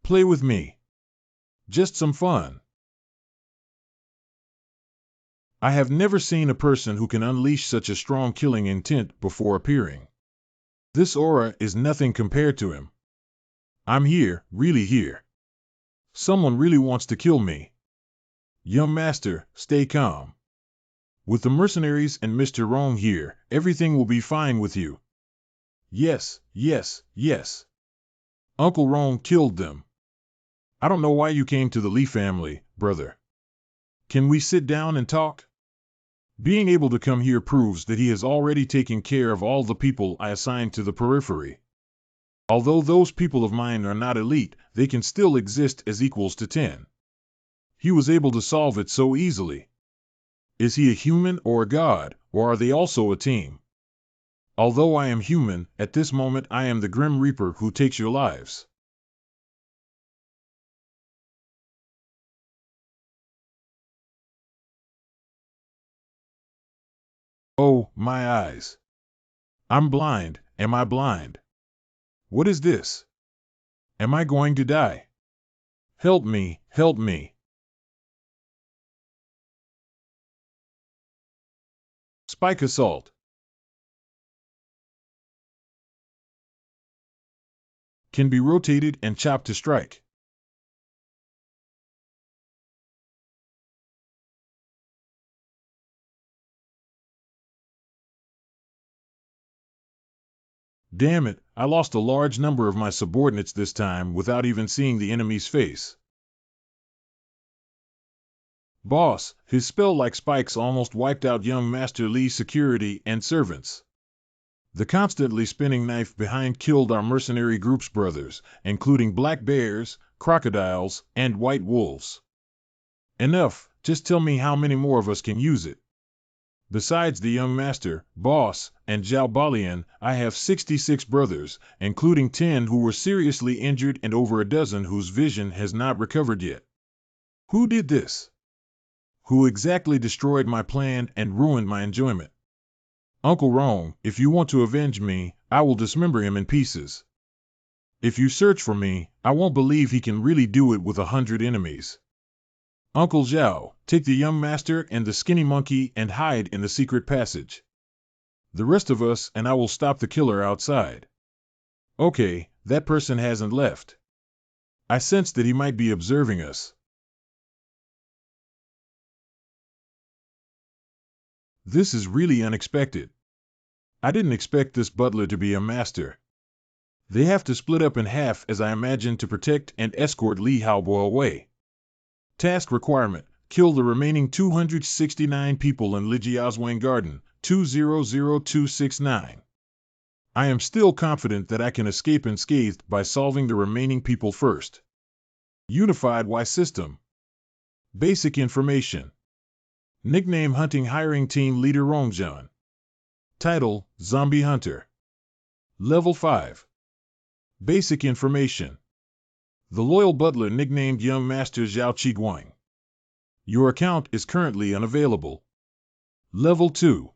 Play with me. Just some fun. I have never seen a person who can unleash such a strong killing intent before appearing. This aura is nothing compared to him. I'm here, really here. Someone really wants to kill me. Young master, stay calm. With the mercenaries and Mr. Rong here, everything will be fine with you. Yes, yes, yes. Uncle Rong killed them. I don't know why you came to the Li family, brother. Can we sit down and talk? Being able to come here proves that he has already taken care of all the people I assigned to the periphery. Although those people of mine are not elite, they can still exist as equals to 10. He was able to solve it so easily. Is he a human or a god, or are they also a team? Although I am human, at this moment I am the Grim Reaper who takes your lives. Oh, my eyes. I'm blind, am I blind? What is this? Am I going to die? Help me, help me. Spike assault. Can be rotated and chopped to strike. Damn it, I lost a large number of my subordinates this time without even seeing the enemy's face. Boss, his spell like spikes almost wiped out young Master Li's security and servants. The constantly spinning knife behind killed our mercenary group's brothers, including black bears, crocodiles, and white wolves. Enough, just tell me how many more of us can use it. Besides the young master, boss, and Zhao Balian, I have 66 brothers, including 10 who were seriously injured and over a dozen whose vision has not recovered yet. Who did this? Who exactly destroyed my plan and ruined my enjoyment? Uncle Rong, if you want to avenge me, I will dismember him in pieces. If you search for me, I won't believe he can really do it with 100 enemies. Uncle Zhao, take the young master and the skinny monkey and hide in the secret passage. The rest of us and I will stop the killer outside. Okay, that person hasn't left. I sensed that he might be observing us. This is really unexpected. I didn't expect this butler to be a master. They have to split up in half as I imagine to protect and escort Li Haobo away. Task requirement: kill the remaining 269 people in Lijiaozuang Garden, 200269. I am still confident that I can escape unscathed by solving the remaining people first. Unified Y System. Basic information. Nickname: Hunting Hiring Team Leader Rongzhan. Title: Zombie Hunter. Level 5. Basic information. The loyal butler nicknamed Young Master Zhao Qiguang. Your account is currently unavailable. Level 2.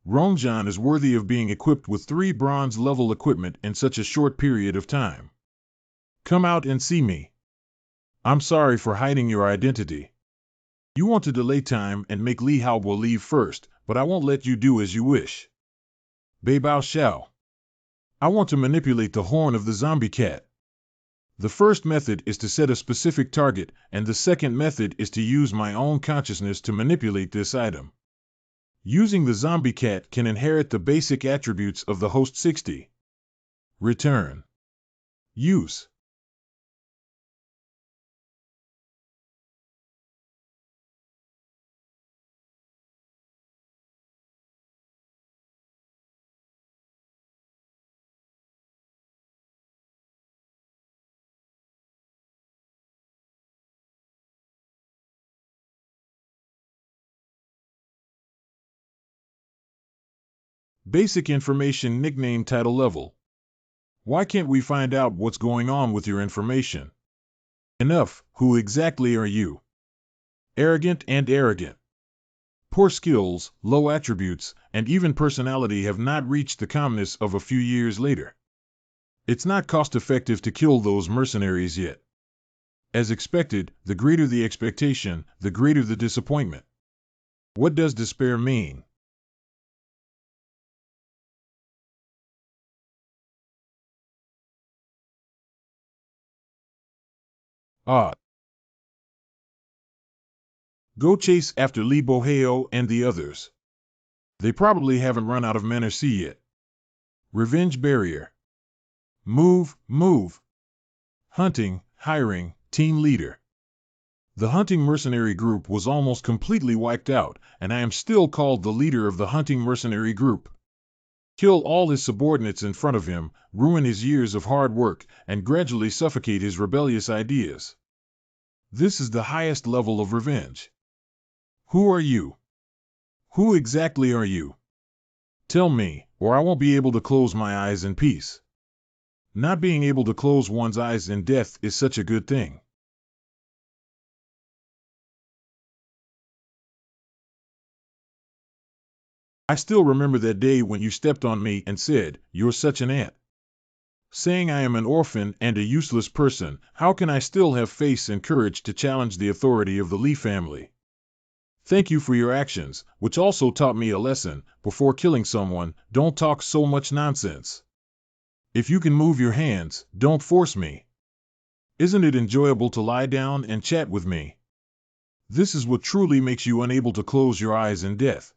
Rongzhan is worthy of being equipped with 3 bronze-level equipment in such a short period of time. Come out and see me. I'm sorry for hiding your identity. You want to delay time and make Li Haobo leave first, but I won't let you do as you wish. Bei Bao Xiao. I want to manipulate the horn of the zombie cat. The first method is to set a specific target, and the second method is to use my own consciousness to manipulate this item. Using the zombie cat can inherit the basic attributes of the host 60. Return. Use. Basic information. Nickname, title, level. Why can't we find out what's going on with your information? Enough. Who exactly are you? Arrogant and arrogant. Poor skills, low attributes, and even personality have not reached the calmness of a few years later. It's not cost-effective to kill those mercenaries yet. As expected, the greater the expectation, the greater the disappointment. What does despair mean? Ah, go chase after Lee Boheo and the others. They probably haven't run out of Menacee yet. Revenge barrier. Move, move. Hunting, hiring, team leader. The hunting mercenary group was almost completely wiped out, and I am still called the leader of the hunting mercenary group. Kill all his subordinates in front of him, ruin his years of hard work, and gradually suffocate his rebellious ideas. This is the highest level of revenge. Who are you? Who exactly are you? Tell me, or I won't be able to close my eyes in peace. Not being able to close one's eyes in death is such a good thing. I still remember that day when you stepped on me and said, "You're such an ant." Saying I am an orphan and a useless person, how can I still have face and courage to challenge the authority of the Lee family? Thank you for your actions, which also taught me a lesson. Before killing someone, don't talk so much nonsense. If you can move your hands, don't force me. Isn't it enjoyable to lie down and chat with me? This is what truly makes you unable to close your eyes in death.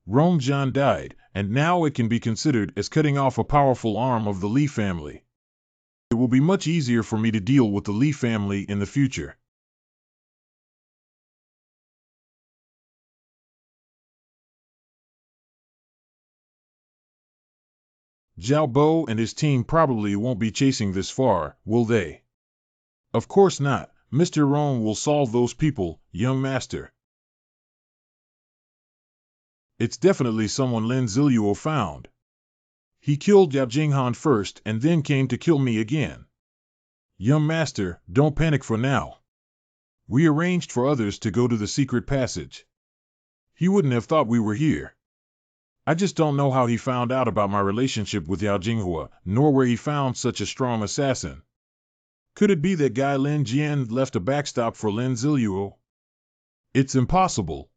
Rome John died, and now it can be considered as cutting off a powerful arm of the Lee family. It will be much easier for me to deal with the Lee family in the future. Zhao Bo and his team probably won't be chasing this far, will they? Of course not. Mr. Rome will solve those people, young master. It's definitely someone Lin Ziluo found. He killed Yao Jinghan first and then came to kill me again. Young master, don't panic for now. We arranged for others to go to the secret passage. He wouldn't have thought we were here. I just don't know how he found out about my relationship with Yao Jinghua, nor where he found such a strong assassin. Could it be that Guy Lin Jian left a backstop for Lin Ziluo? It's impossible.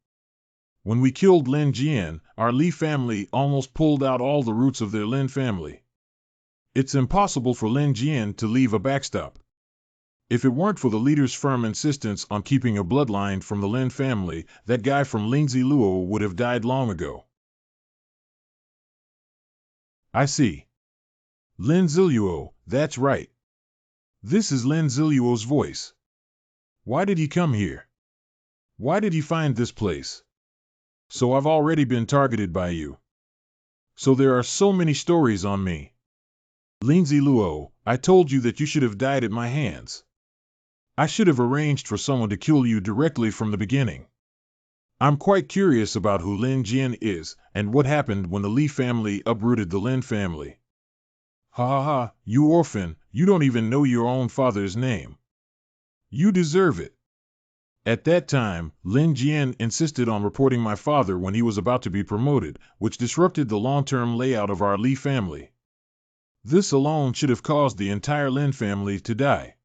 When we killed Lin Jian, our Li family almost pulled out all the roots of their Lin family. It's impossible for Lin Jian to leave a backstop. If it weren't for the leader's firm insistence on keeping a bloodline from the Lin family, that guy from Ling Ziluo would have died long ago. I see. Lin Ziluo, that's right. This is Lin Ziluo's voice. Why did he come here? Why did he find this place? So I've already been targeted by you. So there are so many stories on me. Lin Ziluo, I told you that you should have died at my hands. I should have arranged for someone to kill you directly from the beginning. I'm quite curious about who Lin Jian is, and what happened when the Li family uprooted the Lin family. Ha ha ha, you orphan, you don't even know your own father's name. You deserve it. At that time, Lin Jian insisted on reporting my father when he was about to be promoted, which disrupted the long-term layout of our Li family. This alone should have caused the entire Lin family to die.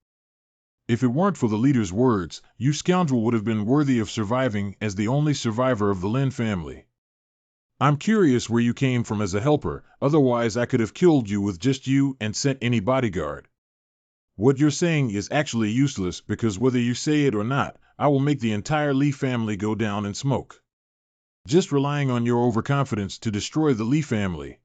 If it weren't for the leader's words, you scoundrel would have been worthy of surviving as the only survivor of the Lin family. I'm curious where you came from as a helper, otherwise I could have killed you with just you and sent any bodyguard. What you're saying is actually useless because whether you say it or not, I will make the entire Li family go down in smoke. Just relying on your overconfidence to destroy the Li family.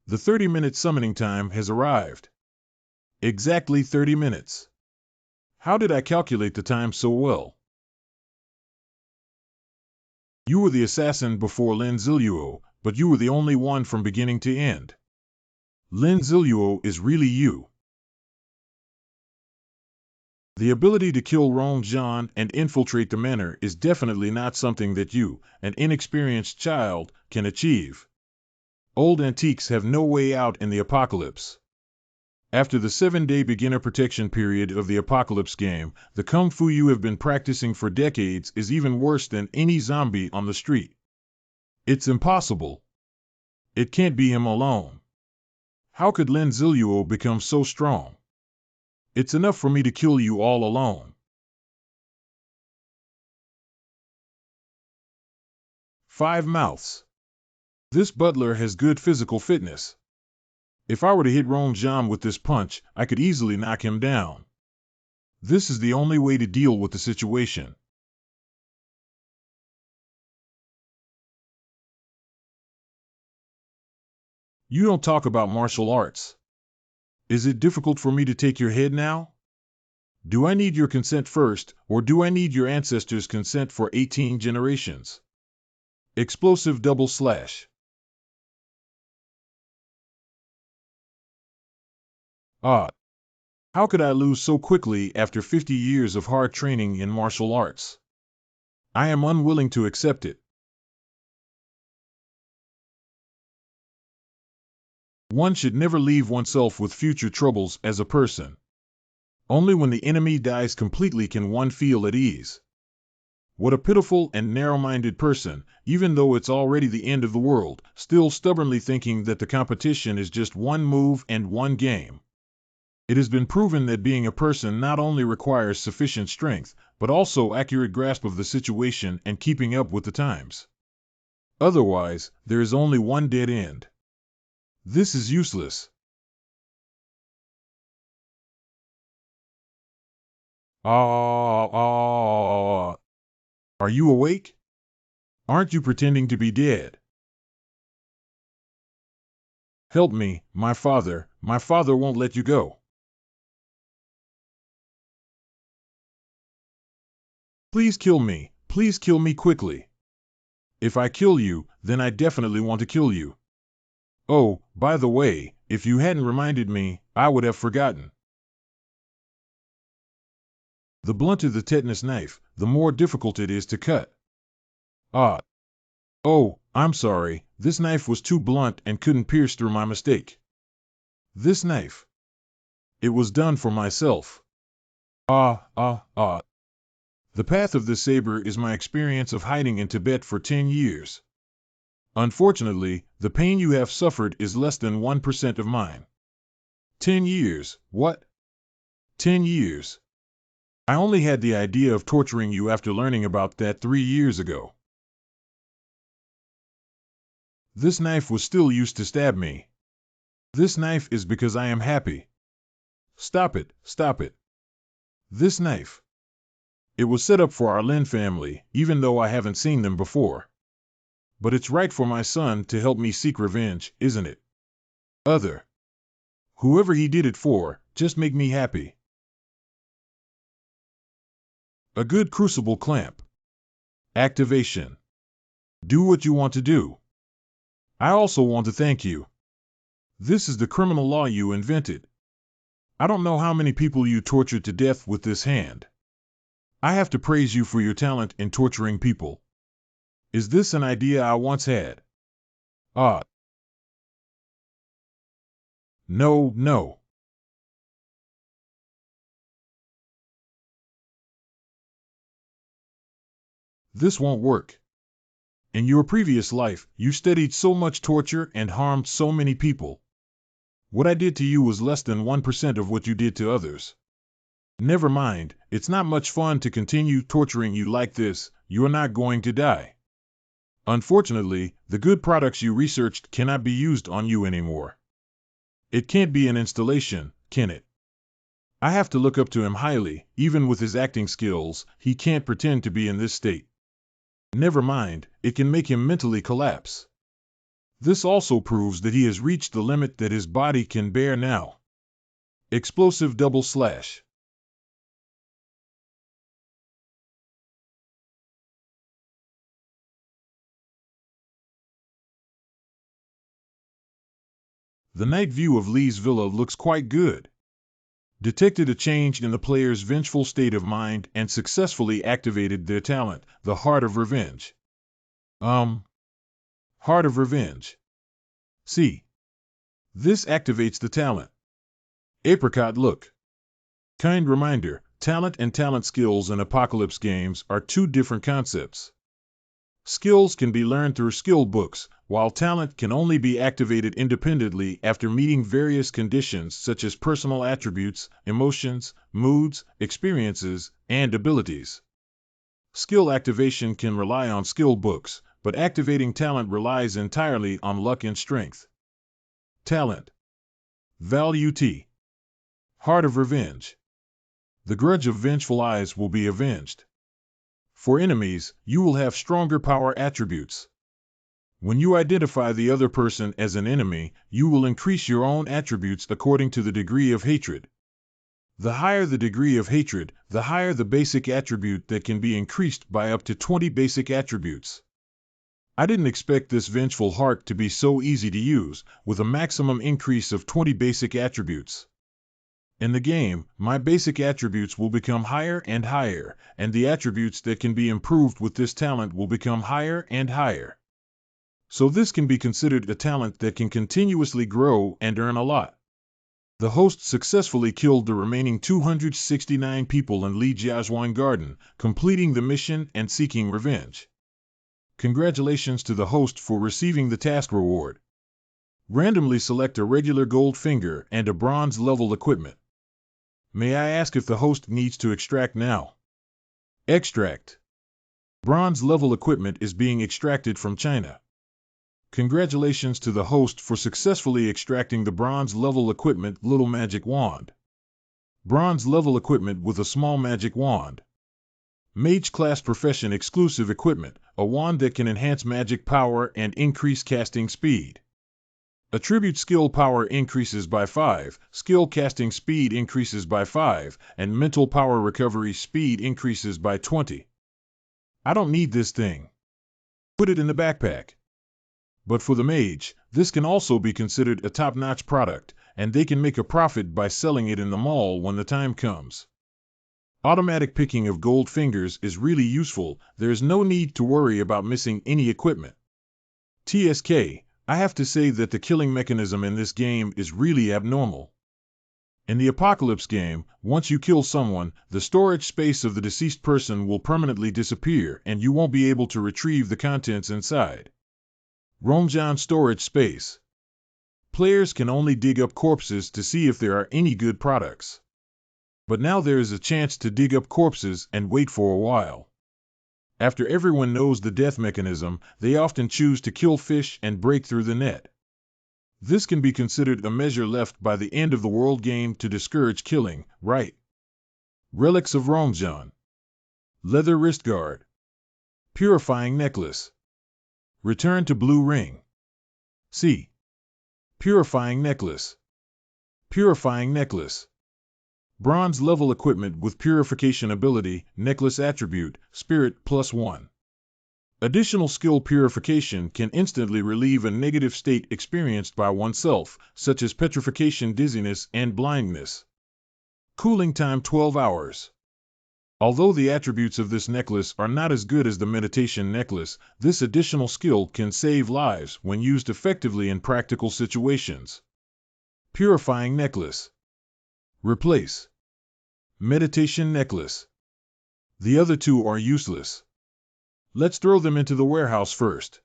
The 30-minute summoning time has arrived. Exactly 30 minutes. How did I calculate the time so well? You were the assassin before Lin Ziluo, but you were the only one from beginning to end. Lin Ziluo is really you. The ability to kill Rong Zhan and infiltrate the manor is definitely not something that you, an inexperienced child, can achieve. Old antiques have no way out in the apocalypse. After the 7-day beginner protection period of the apocalypse game, the kung fu you have been practicing for decades is even worse than any zombie on the street. It's impossible. It can't be him alone. How could Lin Zilluo become so strong? It's enough for me to kill you all alone. 5 mouths. This butler has good physical fitness. If I were to hit Ron Zham with this punch, I could easily knock him down. This is the only way to deal with the situation. You don't talk about martial arts. Is it difficult for me to take your head now? Do I need your consent first, or do I need your ancestors' consent for 18 generations? Explosive double slash. Ah, how could I lose so quickly after 50 years of hard training in martial arts? I am unwilling to accept it. One should never leave oneself with future troubles as a person. Only when the enemy dies completely can one feel at ease. What a pitiful and narrow-minded person, even though it's already the end of the world, still stubbornly thinking that the competition is just one move and one game. It has been proven that being a person not only requires sufficient strength, but also accurate grasp of the situation and keeping up with the times. Otherwise, there is only one dead end. This is useless. Ah. Are you awake? Aren't you pretending to be dead? Help me, my father won't let you go. Please kill me quickly. If I kill you, then I definitely want to kill you. Oh, by the way, if you hadn't reminded me, I would have forgotten. The blunter the tetanus knife, the more difficult it is to cut. Ah. Oh, I'm sorry, this knife was too blunt and couldn't pierce through my mistake. This knife. It was done for myself. Ah. The path of the saber is my experience of hiding in Tibet for 10 years. Unfortunately, the pain you have suffered is less than 1% of mine. 10 years, what? 10 years. I only had the idea of torturing you after learning about that 3 years ago. This knife was still used to stab me. This knife is because I am happy. Stop it. This knife. It was set up for our Lin family, even though I haven't seen them before. But it's right for my son to help me seek revenge, isn't it? Whoever he did it for, just make me happy. A good crucible clamp. Activation. Do what you want to do. I also want to thank you. This is the criminal law you invented. I don't know how many people you tortured to death with this hand. I have to praise you for your talent in torturing people. Is this an idea I once had? Ah. No. This won't work. In your previous life, you studied so much torture and harmed so many people. What I did to you was less than 1% of what you did to others. Never mind, it's not much fun to continue torturing you like this, you're not going to die. Unfortunately, the good products you researched cannot be used on you anymore. It can't be an installation, can it? I have to look up to him highly, even with his acting skills, he can't pretend to be in this state. Never mind, it can make him mentally collapse. This also proves that he has reached the limit that his body can bear now. Explosive double slash. The night view of Lee's villa looks quite good. Detected a change in the player's vengeful state of mind and successfully activated their talent, the Heart of Revenge. Heart of Revenge. See. This activates the talent. Apricot look. Kind reminder, talent and talent skills in Apocalypse games are two different concepts. Skills can be learned through skill books, while talent can only be activated independently after meeting various conditions such as personal attributes, emotions, moods, experiences, and abilities. Skill activation can rely on skill books, but activating talent relies entirely on luck and strength. Talent. Value T. Heart of Revenge. The grudge of vengeful eyes will be avenged. For enemies, you will have stronger power attributes. When you identify the other person as an enemy, you will increase your own attributes according to the degree of hatred. The higher the degree of hatred, the higher the basic attribute that can be increased by up to 20 basic attributes. I didn't expect this vengeful heart to be so easy to use, with a maximum increase of 20 basic attributes. In the game, my basic attributes will become higher and higher, and the attributes that can be improved with this talent will become higher and higher. So this can be considered a talent that can continuously grow and earn a lot. The host successfully killed the remaining 269 people in Li Jiazhuang Garden, completing the mission and seeking revenge. Congratulations to the host for receiving the task reward. Randomly select a regular gold finger and a bronze level equipment. May I ask if the host needs to extract now? Extract. Bronze level equipment is being extracted from China. Congratulations to the host for successfully extracting the bronze level equipment Little Magic Wand. Bronze level equipment with a small magic wand. Mage class profession exclusive equipment, a wand that can enhance magic power and increase casting speed. Attribute skill power increases by 5, skill casting speed increases by 5, and mental power recovery speed increases by 20. I don't need this thing. Put it in the backpack. But for the mage, this can also be considered a top-notch product, and they can make a profit by selling it in the mall when the time comes. Automatic picking of gold fingers is really useful. There's no need to worry about missing any equipment. TSK, I have to say that the killing mechanism in this game is really abnormal. In the Apocalypse game, once you kill someone, the storage space of the deceased person will permanently disappear and you won't be able to retrieve the contents inside. Romjan storage space. Players can only dig up corpses to see if there are any good products. But now there is a chance to dig up corpses and wait for a while. After everyone knows the death mechanism, they often choose to kill fish and break through the net. This can be considered a measure left by the end of the world game to discourage killing, right? Relics of Romjan. Leather wrist guard. Purifying necklace. Return to blue ring. C. Purifying necklace. Purifying necklace. Bronze level equipment with purification ability, necklace attribute, spirit +1. Additional skill purification can instantly relieve a negative state experienced by oneself, such as petrification, dizziness, and blindness. Cooling time 12 hours. Although the attributes of this necklace are not as good as the meditation necklace, this additional skill can save lives when used effectively in practical situations. Purifying necklace. Replace. Meditation necklace. The other two are useless. Let's throw them into the warehouse first.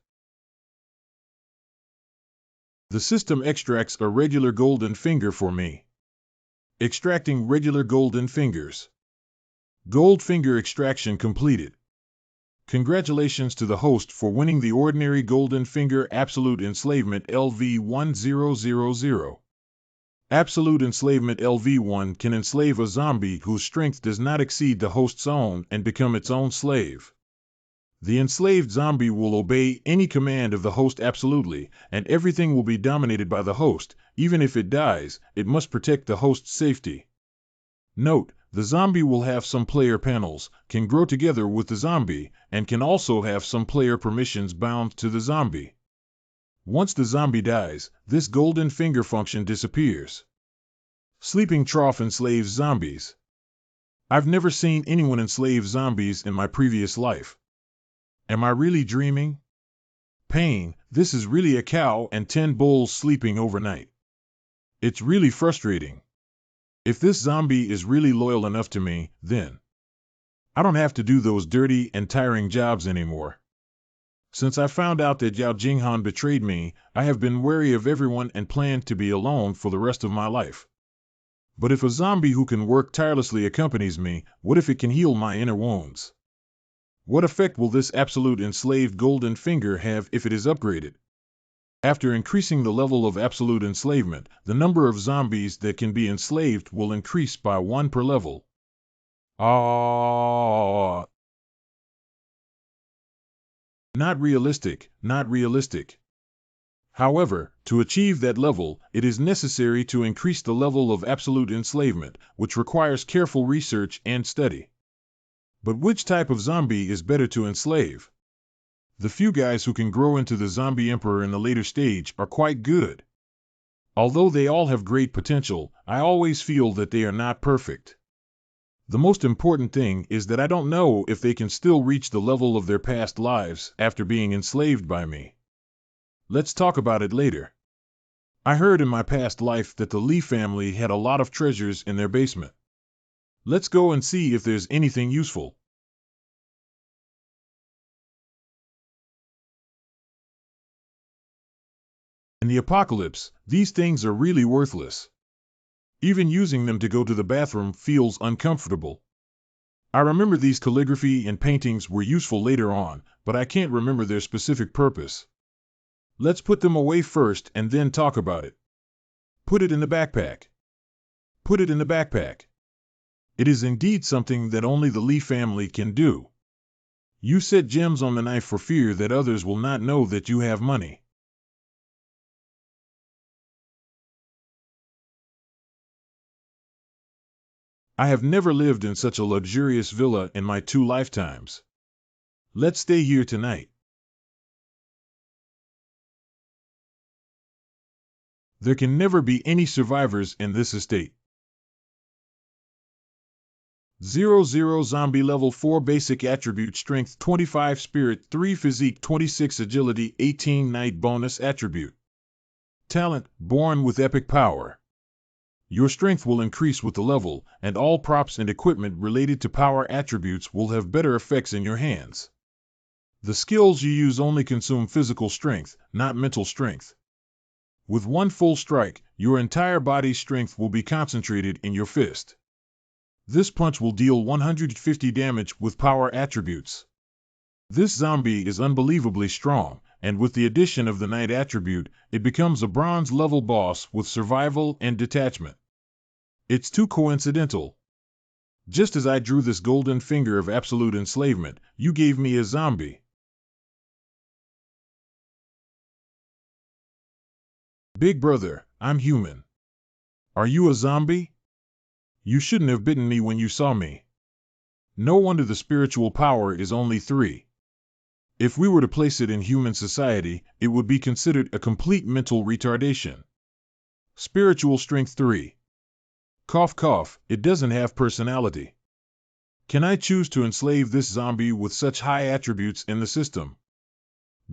The system extracts a regular golden finger for me. Extracting regular golden fingers. Gold finger extraction completed. Congratulations to the host for winning the ordinary golden finger absolute enslavement LV1000. Absolute enslavement LV1 can enslave a zombie whose strength does not exceed the host's own and become its own slave. The enslaved zombie will obey any command of the host absolutely, and everything will be dominated by the host. Even if it dies, it must protect the host's safety. Note, the zombie will have some player panels, can grow together with the zombie, and can also have some player permissions bound to the zombie. Once the zombie dies, this golden finger function disappears. Sleeping trough enslaves zombies. I've never seen anyone enslave zombies in my previous life. Am I really dreaming? Pain, this is really a cow and 10 bulls sleeping overnight. It's really frustrating. If this zombie is really loyal enough to me, then I don't have to do those dirty and tiring jobs anymore. Since I found out that Yao Jinghan betrayed me, I have been wary of everyone and planned to be alone for the rest of my life. But if a zombie who can work tirelessly accompanies me, what if it can heal my inner wounds? What effect will this absolute enslaved golden finger have if it is upgraded? After increasing the level of absolute enslavement, the number of zombies that can be enslaved will increase by 1 per level. Ah! Not realistic, not realistic. However, to achieve that level, it is necessary to increase the level of absolute enslavement, which requires careful research and study. But which type of zombie is better to enslave? The few guys who can grow into the zombie emperor in the later stage are quite good. Although they all have great potential, I always feel that they are not perfect. The most important thing is that I don't know if they can still reach the level of their past lives after being enslaved by me. Let's talk about it later. I heard in my past life that the Li family had a lot of treasures in their basement. Let's go and see if there's anything useful. In the apocalypse, these things are really worthless. Even using them to go to the bathroom feels uncomfortable. I remember these calligraphy and paintings were useful later on, but I can't remember their specific purpose. Let's put them away first and then talk about it. Put it in the backpack. Put it in the backpack. It is indeed something that only the Li family can do. You set gems on the knife for fear that others will not know that you have money. I have never lived in such a luxurious villa in my 2 lifetimes. Let's stay here tonight. There can never be any survivors in this estate. 00 Zombie Level 4 Basic Attribute Strength 25 Spirit 3 Physique 26 Agility 18 Night Bonus Attribute Talent Born with Epic Power. Your strength will increase with the level, and all props and equipment related to power attributes will have better effects in your hands. The skills you use only consume physical strength, not mental strength. With 1 full strike, your entire body's strength will be concentrated in your fist. This punch will deal 150 damage with power attributes. This zombie is unbelievably strong, and with the addition of the Night attribute, it becomes a bronze level boss with survival and detachment. It's too coincidental. Just as I drew this golden finger of absolute enslavement, you gave me a zombie. Big brother, I'm human. Are you a zombie? You shouldn't have bitten me when you saw me. No wonder the spiritual power is only 3. If we were to place it in human society, it would be considered a complete mental retardation. Spiritual strength 3. Cough cough, it doesn't have personality. Can I choose to enslave this zombie with such high attributes in the system?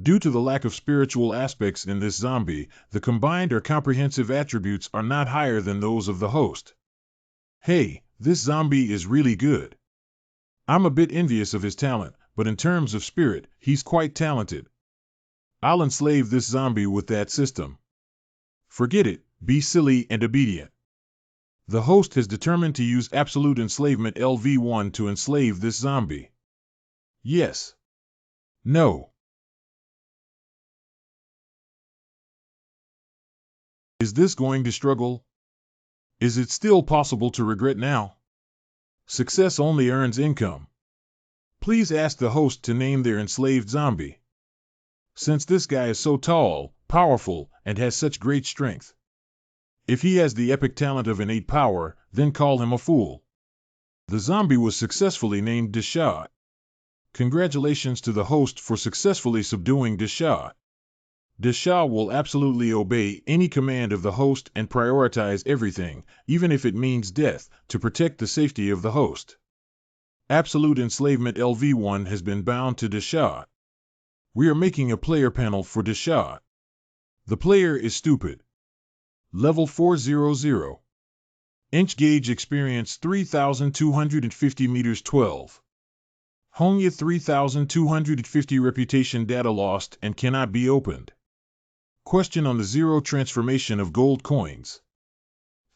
Due to the lack of spiritual aspects in this zombie, the combined or comprehensive attributes are not higher than those of the host. Hey, this zombie is really good. I'm a bit envious of his talent, but in terms of spirit, he's quite talented. I'll enslave this zombie with that system. Forget it, be silly and obedient. The host has determined to use absolute enslavement LV1 to enslave this zombie. Yes. No. Is this going to struggle? Is it still possible to regret now? Success only earns income. Please ask the host to name their enslaved zombie. Since this guy is so tall, powerful, and has such great strength. If he has the epic talent of innate power, then call him a fool. The zombie was successfully named Deshad. Congratulations to the host for successfully subduing Deshad. Deshad will absolutely obey any command of the host and prioritize everything, even if it means death, to protect the safety of the host. Absolute enslavement LV1 has been bound to Deshad. We are making a player panel for Deshad. The player is stupid. Level 400. Inch gauge experience 3250 meters 12. Honya 3250 reputation data lost and cannot be opened. Question on the zero transformation of gold coins.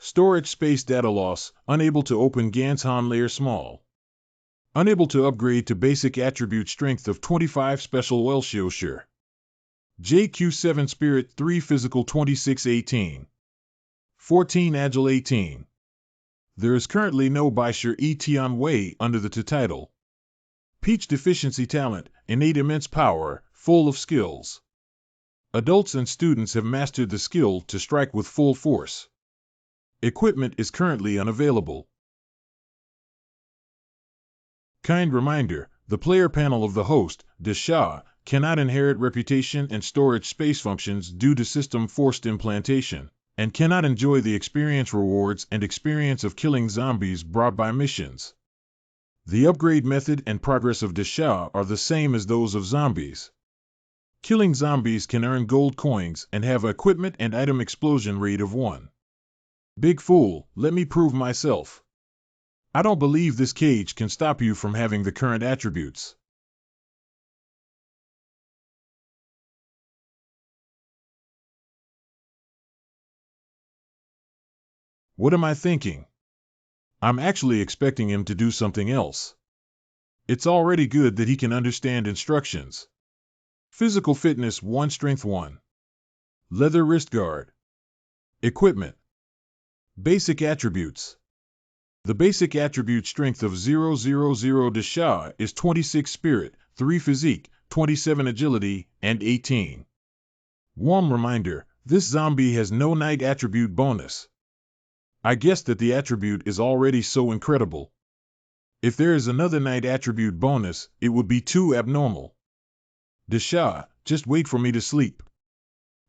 Storage space data loss, unable to open Ganzhan layer small. Unable to upgrade to basic attribute strength of 25 special Welshire. JQ7 Spirit 3 Physical 2618. 14 Agile 18. There is currently no Baishir Etian Wei under the title. Peach Deficiency Talent, innate immense power, full of skills. Adults and students have mastered the skill to strike with full force. Equipment is currently unavailable. Kind reminder, the player panel of the host, Desha, cannot inherit reputation and storage space functions due to system forced implantation, and cannot enjoy the experience rewards and experience of killing zombies brought by missions. The upgrade method and progress of Desha are the same as those of zombies. Killing zombies can earn gold coins and have equipment and item explosion rate of 1. Big fool, let me prove myself. I don't believe this cage can stop you from having the current attributes. What am I thinking? I'm actually expecting him to do something else. It's already good that he can understand instructions. Physical fitness 1 strength 1. Leather wrist guard. Equipment. Basic attributes. The basic attribute strength of 000 Desha is 26 spirit, 3 physique, 27 agility, and 18. Warm reminder, this zombie has no night attribute bonus. I guess that the attribute is already so incredible. If there is another night attribute bonus, it would be too abnormal. Desha, just wait for me to sleep.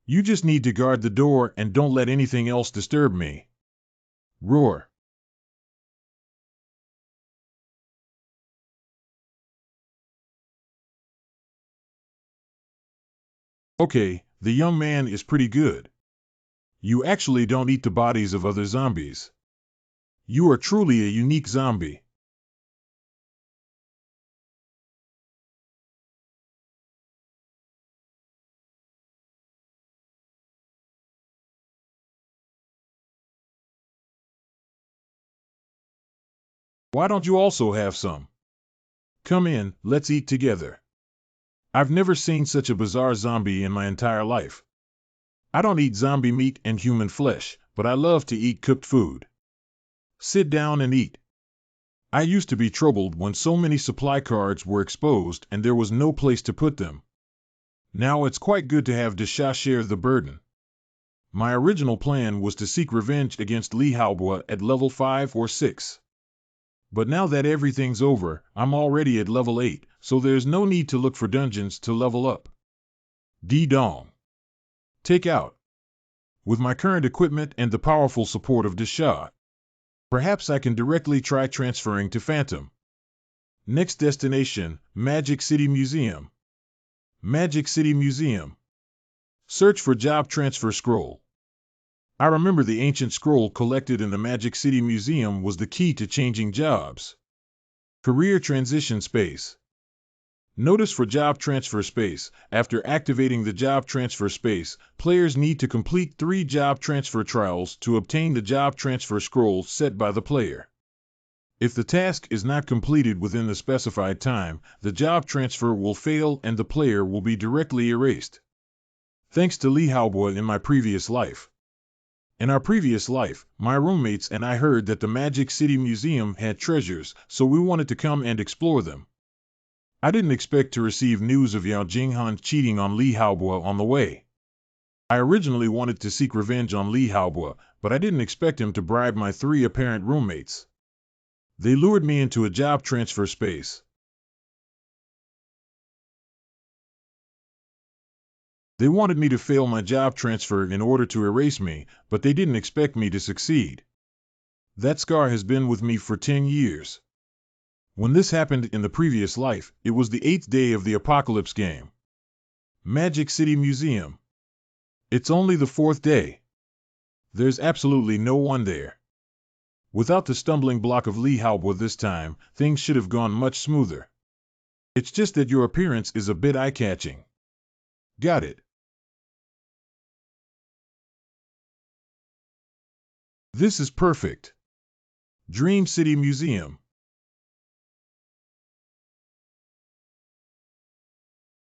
You just need to guard the door and don't let anything else disturb me. Roar. Okay, the young man is pretty good. You actually don't eat the bodies of other zombies. You are truly a unique zombie. Why don't you also have some? Come in, let's eat together. I've never seen such a bizarre zombie in my entire life. I don't eat zombie meat and human flesh, but I love to eat cooked food. Sit down and eat. I used to be troubled when so many supply cards were exposed and there was no place to put them. Now it's quite good to have Desha share the burden. My original plan was to seek revenge against Li Haobo at level 5 or 6. But now that everything's over, I'm already at level 8, so there's no need to look for dungeons to level up. D-Dong. Take out. With my current equipment and the powerful support of Desha, perhaps I can directly try transferring to Phantom. Next destination, Magic City Museum. Magic City Museum. Search for job transfer scroll. I remember the ancient scroll collected in the Magic City Museum was the key to changing jobs. Career transition space. Notice for job transfer space, after activating the job transfer space, players need to complete 3 job transfer trials to obtain the job transfer scroll set by the player. If the task is not completed within the specified time, the job transfer will fail and the player will be directly erased. Thanks to Li Haobo in my previous life. In our previous life, my roommates and I heard that the Magic City Museum had treasures, so we wanted to come and explore them. I didn't expect to receive news of Yao Jinghan cheating on Li Haobo on the way. I originally wanted to seek revenge on Li Haobo, but I didn't expect him to bribe my 3 apparent roommates. They lured me into a job transfer space. They wanted me to fail my job transfer in order to erase me, but they didn't expect me to succeed. That scar has been with me for 10 years. When this happened in the previous life, it was the 8th day of the Apocalypse game. Magic City Museum. It's only the 4th day. There's absolutely no one there. Without the stumbling block of Li Haobo this time, things should have gone much smoother. It's just that your appearance is a bit eye-catching. Got it. This is perfect. Dream City Museum.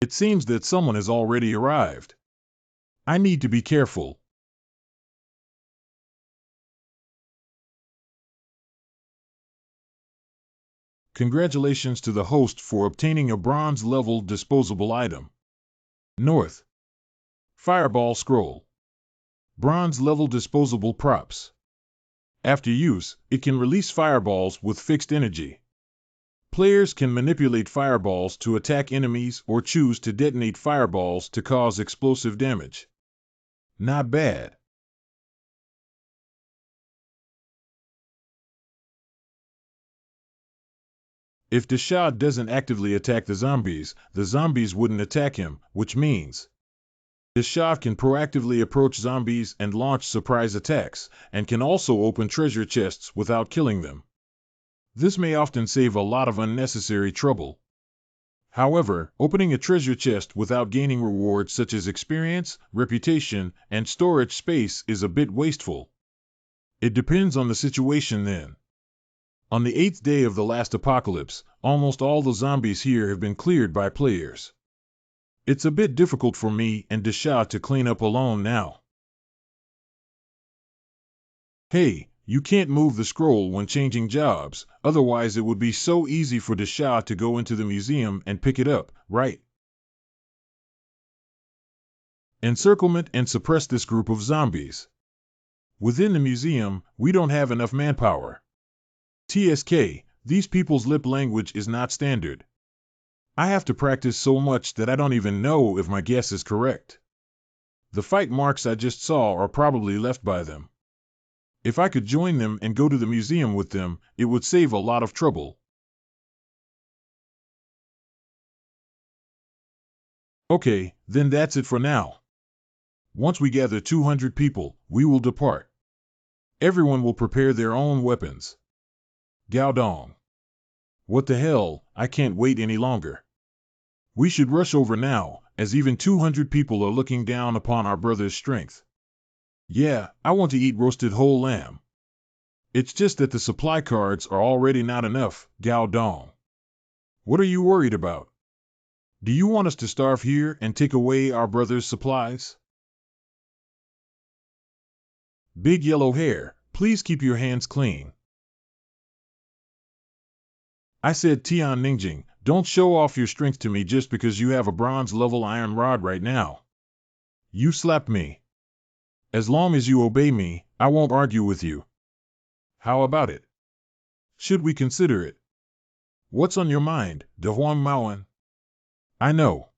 It seems that someone has already arrived. I need to be careful. Congratulations to the host for obtaining a bronze-level disposable item. North. Fireball Scroll. Bronze-level disposable props. After use, it can release fireballs with fixed energy. Players can manipulate fireballs to attack enemies or choose to detonate fireballs to cause explosive damage. Not bad. If Deshad doesn't actively attack the zombies wouldn't attack him, which means Deshad can proactively approach zombies and launch surprise attacks, and can also open treasure chests without killing them. This may often save a lot of unnecessary trouble. However, opening a treasure chest without gaining rewards such as experience, reputation, and storage space is a bit wasteful. It depends on the situation then. On the 8th day of the last apocalypse, almost all the zombies here have been cleared by players. It's a bit difficult for me and Deshad to clean up alone now. Hey, you can't move the scroll when changing jobs, otherwise it would be so easy for Deshad to go into the museum and pick it up, right? Encirclement and suppress this group of zombies. Within the museum, we don't have enough manpower. TSK, these people's lip language is not standard. I have to practice so much that I don't even know if my guess is correct. The fight marks I just saw are probably left by them. If I could join them and go to the museum with them, it would save a lot of trouble. Okay, then that's it for now. Once we gather 200 people, we will depart. Everyone will prepare their own weapons. Gao Dong. What the hell, I can't wait any longer. We should rush over now, as even 200 people are looking down upon our brother's strength. Yeah, I want to eat roasted whole lamb. It's just that the supply cards are already not enough, Gao Dong. What are you worried about? Do you want us to starve here and take away our brother's supplies? Big yellow hair, please keep your hands clean. I said Tian Ningjing, don't show off your strength to me just because you have a bronze-level iron rod right now. You slapped me. As long as you obey me, I won't argue with you. How about it? Should we consider it? What's on your mind, De Huang Maoan? I know.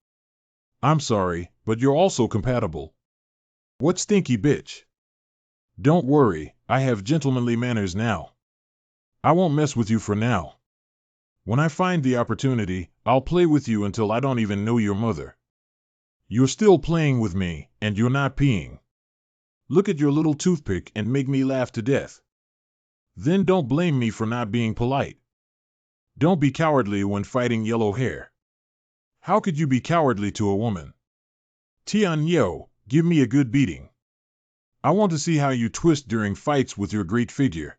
I'm sorry, but you're also compatible. What stinky bitch? Don't worry, I have gentlemanly manners now. I won't mess with you for now. When I find the opportunity, I'll play with you until I don't even know your mother. You're still playing with me, and you're not peeing. Look at your little toothpick and make me laugh to death. Then don't blame me for not being polite. Don't be cowardly when fighting yellow hair. How could you be cowardly to a woman? Tian Yo, give me a good beating. I want to see how you twist during fights with your great figure.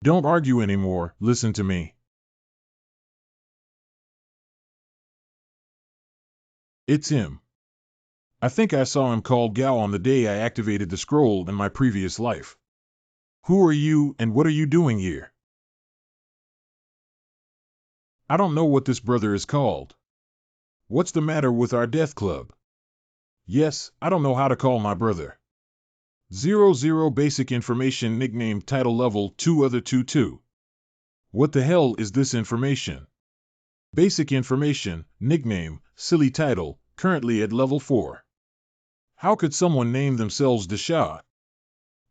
Don't argue anymore, listen to me. It's him. I think I saw him called Gao on the day I activated the scroll in my previous life. Who are you and what are you doing here? I don't know what this brother is called. What's the matter with our death club? Yes, I don't know how to call my brother. 00 basic information nickname title level 2 other 22. What the hell is this information? Basic information, nickname, silly title, currently at level 4. How could someone name themselves Deshad?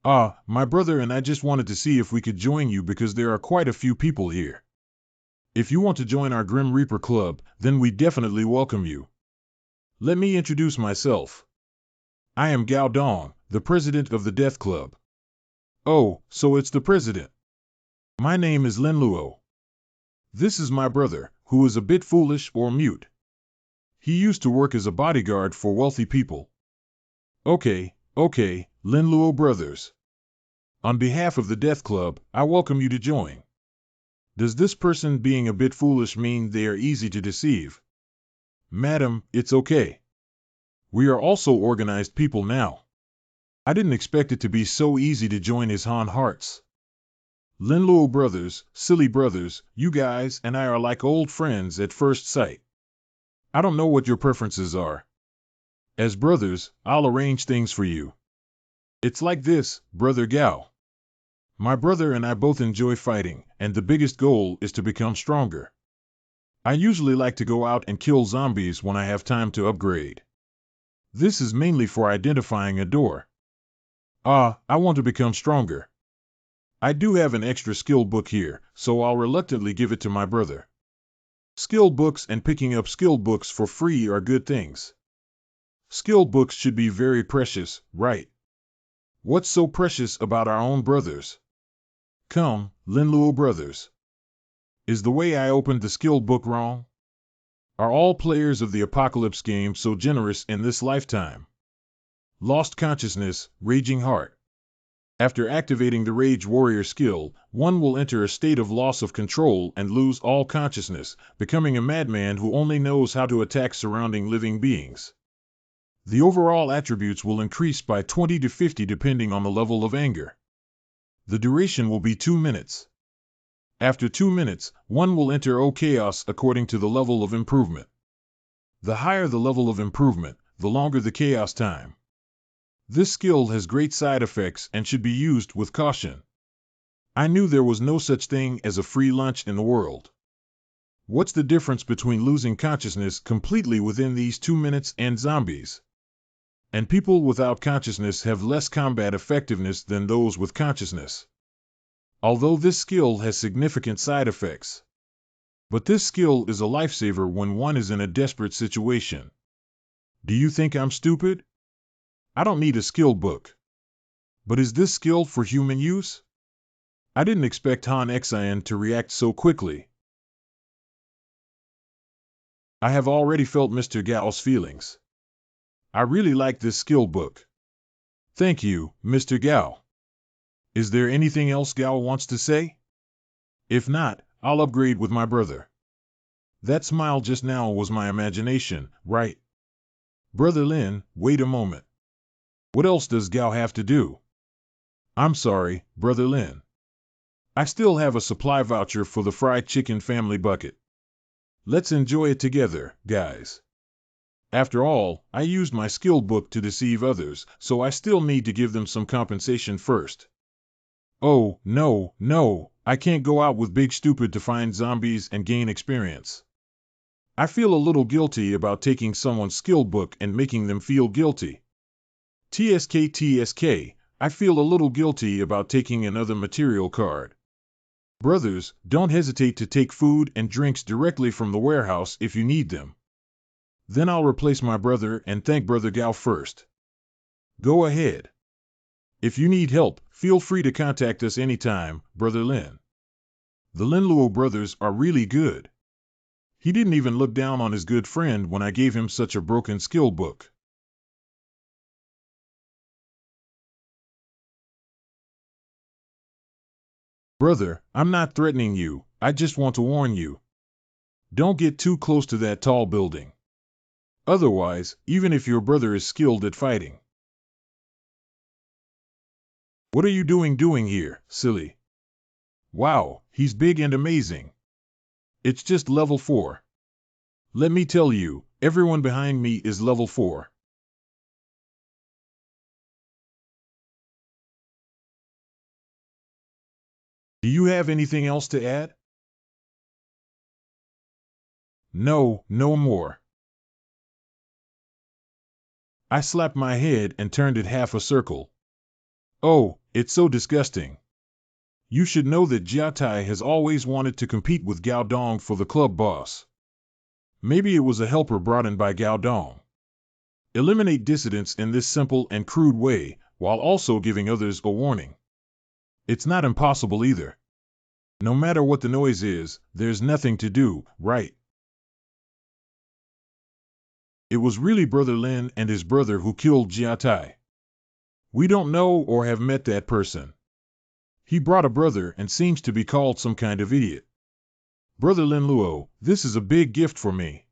My brother and I just wanted to see if we could join you because there are quite a few people here. If you want to join our Grim Reaper Club, then we definitely welcome you. Let me introduce myself. I am Gao Dong, the president of the Death Club. Oh, so it's the president. My name is Lin Luo. This is my brother, who is a bit foolish or mute. He used to work as a bodyguard for wealthy people. Okay, Linluo brothers. On behalf of the Death Club, I welcome you to join. Does this person being a bit foolish mean they are easy to deceive? Madam, it's okay. We are also organized people now. I didn't expect it to be so easy to join his Han hearts. Linluo brothers, silly brothers, you guys and I are like old friends at first sight. I don't know what your preferences are. As brothers, I'll arrange things for you. It's like this, Brother Gao. My brother and I both enjoy fighting, and the biggest goal is to become stronger. I usually like to go out and kill zombies when I have time to upgrade. This is mainly for identifying a door. I want to become stronger. I do have an extra skill book here, so I'll reluctantly give it to my brother. Skill books and picking up skill books for free are good things. Skill books should be very precious, right? What's so precious about our own brothers? Come, Linluo brothers. Is the way I opened the skill book wrong? Are all players of the Apocalypse game so generous in this lifetime? Lost consciousness, raging heart. After activating the Rage Warrior skill, one will enter a state of loss of control and lose all consciousness, becoming a madman who only knows how to attack surrounding living beings. The overall attributes will increase by 20 to 50 depending on the level of anger. The duration will be 2 minutes. After 2 minutes, one will enter O Chaos according to the level of improvement. The higher the level of improvement, the longer the chaos time. This skill has great side effects and should be used with caution. I knew there was no such thing as a free lunch in the world. What's the difference between losing consciousness completely within these 2 minutes and zombies? And people without consciousness have less combat effectiveness than those with consciousness. Although this skill has significant side effects. But this skill is a lifesaver when one is in a desperate situation. Do you think I'm stupid? I don't need a skill book. But is this skill for human use? I didn't expect Han Xian to react so quickly. I have already felt Mr. Gao's feelings. I really like this skill book. Thank you, Mr. Gao. Is there anything else Gao wants to say? If not, I'll upgrade with my brother. That smile just now was my imagination, right? Brother Lin, wait a moment. What else does Gao have to do? I'm sorry, Brother Lin. I still have a supply voucher for the fried chicken family bucket. Let's enjoy it together, guys. After all, I used my skill book to deceive others, so I still need to give them some compensation first. Oh, no, I can't go out with Big Stupid to find zombies and gain experience. I feel a little guilty about taking someone's skill book and making them feel guilty. TSK, I feel a little guilty about taking another material card. Brothers, don't hesitate to take food and drinks directly from the warehouse if you need them. Then I'll replace my brother and thank Brother Gao first. Go ahead. If you need help, feel free to contact us anytime, Brother Lin. The Linluo brothers are really good. He didn't even look down on his good friend when I gave him such a broken skill book. Brother, I'm not threatening you, I just want to warn you. Don't get too close to that tall building. Otherwise, even if your brother is skilled at fighting. What are you doing here, silly? Wow, he's big and amazing. It's just level 4. Let me tell you, everyone behind me is level 4. Do you have anything else to add? No, no more. I slapped my head and turned it half a circle. Oh, it's so disgusting. You should know that Jia Tai has always wanted to compete with Gao Dong for the club boss. Maybe it was a helper brought in by Gao Dong. Eliminate dissidents in this simple and crude way, while also giving others a warning. It's not impossible either. No matter what the noise is, there's nothing to do, right? It was really Brother Lin and his brother who killed Jia Tai. We don't know or have met that person. He brought a brother and seems to be called some kind of idiot. Brother Lin Luo, this is a big gift for me.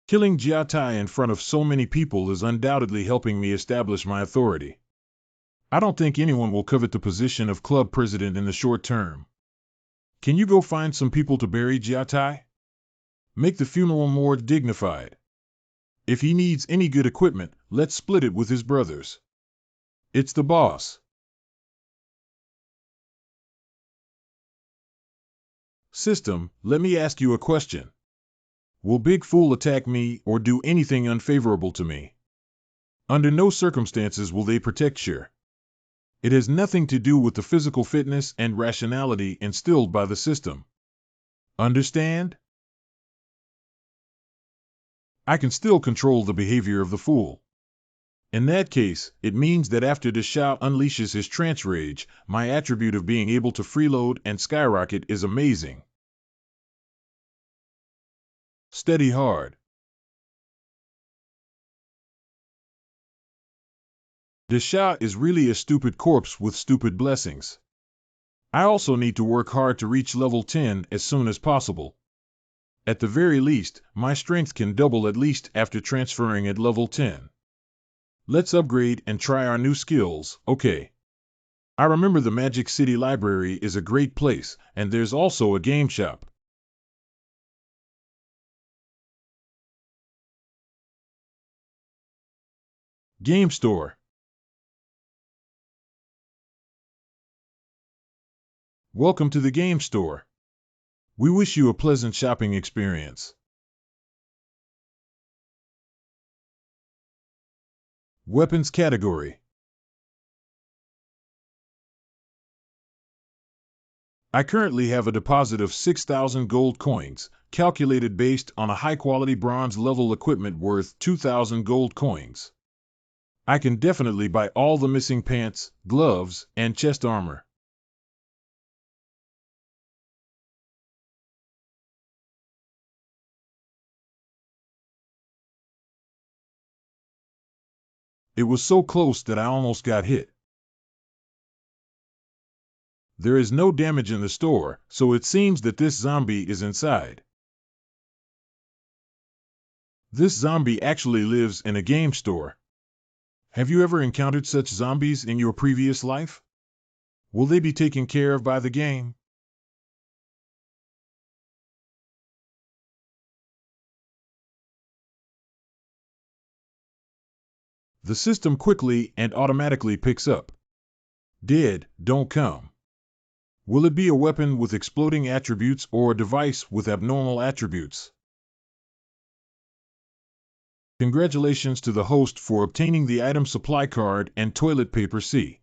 Killing Jia Tai in front of so many people is undoubtedly helping me establish my authority. I don't think anyone will covet the position of club president in the short term. Can you go find some people to bury Jia Tai? Make the funeral more dignified. If he needs any good equipment, let's split it with his brothers. It's the boss. System, let me ask you a question. Will Big Fool attack me or do anything unfavorable to me? Under no circumstances will they protect Shir. It has nothing to do with the physical fitness and rationality instilled by the system. Understand? I can still control the behavior of the fool. In that case, it means that after Deshao unleashes his trance rage, my attribute of being able to freeload and skyrocket is amazing. Steady hard. Deshao is really a stupid corpse with stupid blessings. I also need to work hard to reach level 10 as soon as possible. At the very least, my strength can double at least after transferring at level 10. Let's upgrade and try our new skills, okay. I remember the Magic City Library is a great place, and there's also a game shop. Game store. Welcome to the game store. We wish you a pleasant shopping experience. Weapons category. I currently have a deposit of 6,000 gold coins, calculated based on a high-quality bronze level equipment worth 2,000 gold coins. I can definitely buy all the missing pants, gloves, and chest armor. It was so close that I almost got hit. There is no damage in the store, so it seems that this zombie is inside. This zombie actually lives in a game store. Have you ever encountered such zombies in your previous life? Will they be taken care of by the game? The system quickly and automatically picks up. Dead, don't come. Will it be a weapon with exploding attributes or a device with abnormal attributes? Congratulations to the host for obtaining the item supply card and toilet paper C.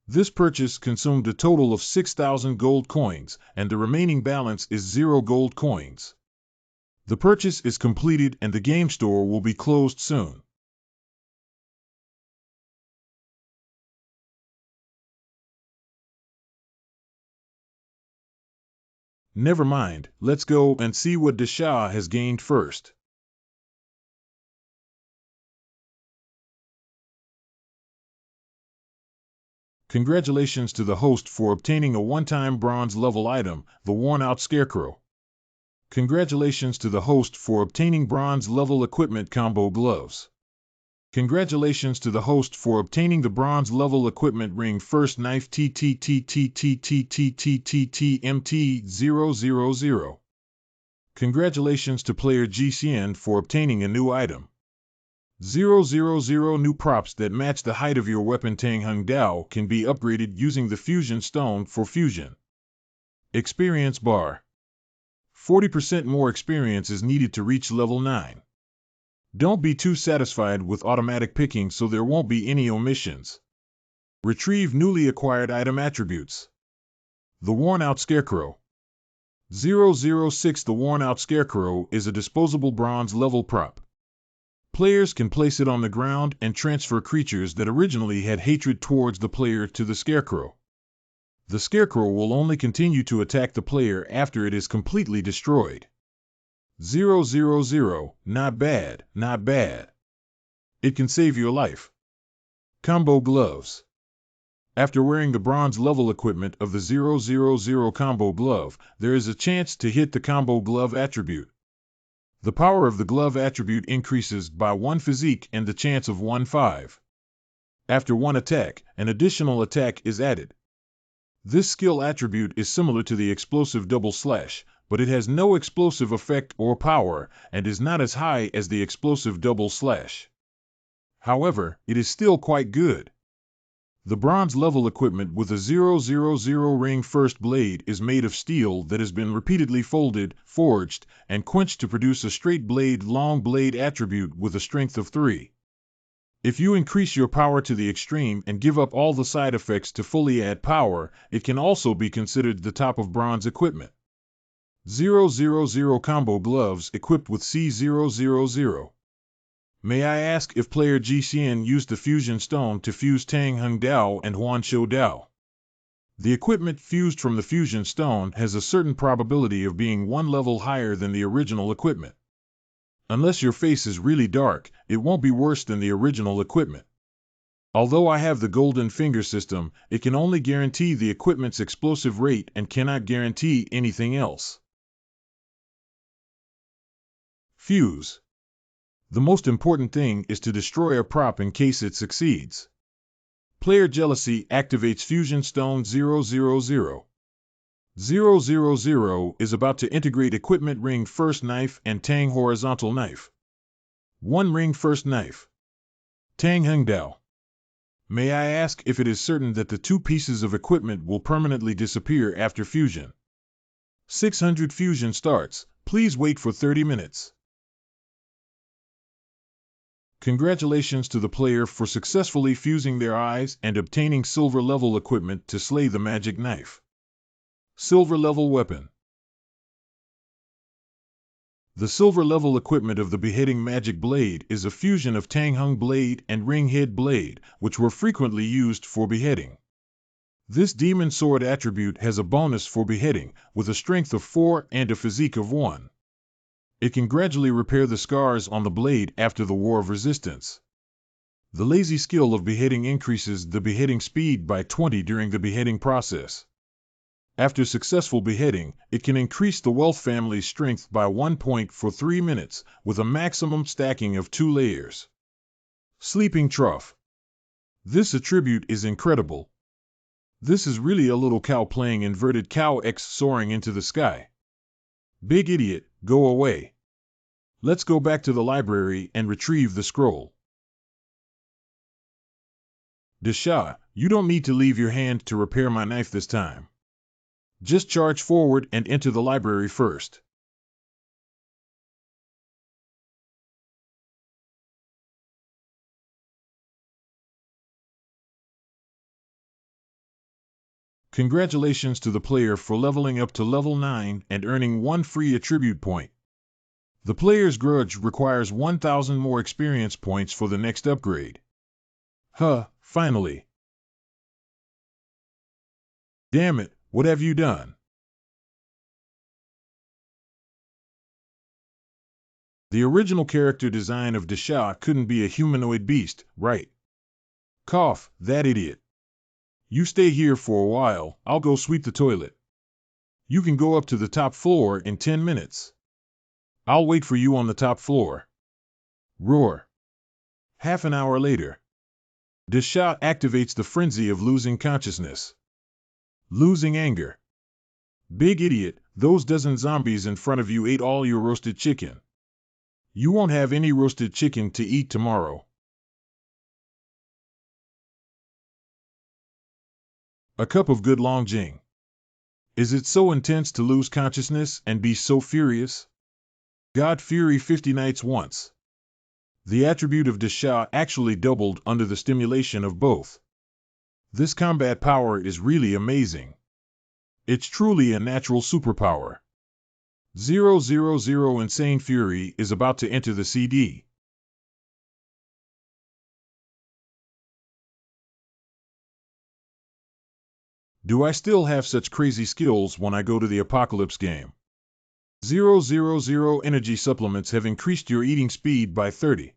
This purchase consumed a total of 6,000 gold coins, and the remaining balance is 0 gold coins. The purchase is completed and the game store will be closed soon. Never mind, let's go and see what Deshao has gained first. Congratulations to the host for obtaining a one-time bronze level item, the worn-out Scarecrow. Congratulations to the host for obtaining bronze level equipment combo gloves. Congratulations to the host for obtaining the bronze level equipment ring first knife TTTTTTTTTTTMT000. Congratulations to player GCN for obtaining a new item. 000 new props that match the height of your weapon Tang Hung Dao can be upgraded using the Fusion Stone for Fusion. Experience bar. 40% more experience is needed to reach level 9. Don't be too satisfied with automatic picking so there won't be any omissions. Retrieve newly acquired item attributes. The Worn-Out Scarecrow. 006 The Worn-Out Scarecrow is a disposable bronze level prop. Players can place it on the ground and transfer creatures that originally had hatred towards the player to the Scarecrow. The Scarecrow will only continue to attack the player after it is completely destroyed. 000, not bad, not bad. It can save your life. Combo Gloves. After wearing the bronze level equipment of the 000 Combo Glove, there is a chance to hit the Combo Glove attribute. The power of the glove attribute increases by 1 physique and the chance of 1/5. After one attack, an additional attack is added. This skill attribute is similar to the explosive double slash, but it has no explosive effect or power and is not as high as the explosive double slash. However, it is still quite good. The bronze level equipment with a 000 ring first blade is made of steel that has been repeatedly folded, forged, and quenched to produce a straight blade long blade attribute with a strength of 3. If you increase your power to the extreme and give up all the side effects to fully add power, it can also be considered the top of bronze equipment. 000 Combo Gloves equipped with C000. May I ask if player Jixian used the Fusion Stone to fuse Tang Hung Dao and Huanshou Dao? The equipment fused from the Fusion Stone has a certain probability of being one level higher than the original equipment. Unless your face is really dark, it won't be worse than the original equipment. Although I have the Golden Finger system, it can only guarantee the equipment's explosive rate and cannot guarantee anything else. Fuse. The most important thing is to destroy a prop in case it succeeds. Player Jealousy activates Fusion Stone 000. 000 is about to integrate Equipment Ring First Knife and Tang Horizontal Knife. 1 Ring First Knife. Tang Hung Dao. May I ask if it is certain that the 2 pieces of equipment will permanently disappear after fusion? 600 fusion starts. Please wait for 30 minutes. Congratulations to the player for successfully fusing their eyes and obtaining silver level equipment to slay the magic knife. Silver level weapon. The silver level equipment of the Beheading Magic Blade is a fusion of Tang Hung Blade and Ring Head Blade, which were frequently used for beheading. This demon sword attribute has a bonus for beheading, with a strength of 4 and a physique of 1. It can gradually repair the scars on the blade after the War of Resistance. The lazy skill of beheading increases the beheading speed by 20 during the beheading process. After successful beheading, it can increase the Wealth Family's strength by 1 point for 3 minutes, with a maximum stacking of 2 layers. Sleeping Trough. This attribute is incredible. This is really a little cow playing inverted cow X soaring into the sky. Big idiot, go away. Let's go back to the library and retrieve the scroll. Desha, you don't need to leave your hand to repair my knife this time. Just charge forward and enter the library first. Congratulations to the player for leveling up to level 9 and earning 1 free attribute point. The player's grudge requires 1,000 more experience points for the next upgrade. Finally. Damn it, what have you done? The original character design of Desha couldn't be a humanoid beast, right? Cough, that idiot. You stay here for a while, I'll go sweep the toilet. You can go up to the top floor in 10 minutes. I'll wait for you on the top floor. Roar. Half an hour later. Desha activates the frenzy of losing consciousness. Losing anger. Big idiot, those dozen zombies in front of you ate all your roasted chicken. You won't have any roasted chicken to eat tomorrow. A cup of good long jing. Is it so intense to lose consciousness and be so furious? God Fury 50 nights once. The attribute of Desha actually doubled under the stimulation of both. This combat power is really amazing. It's truly a natural superpower. 000 Insane Fury is about to enter the CD. Do I still have such crazy skills when I go to the apocalypse game? 000 energy supplements have increased your eating speed by 30.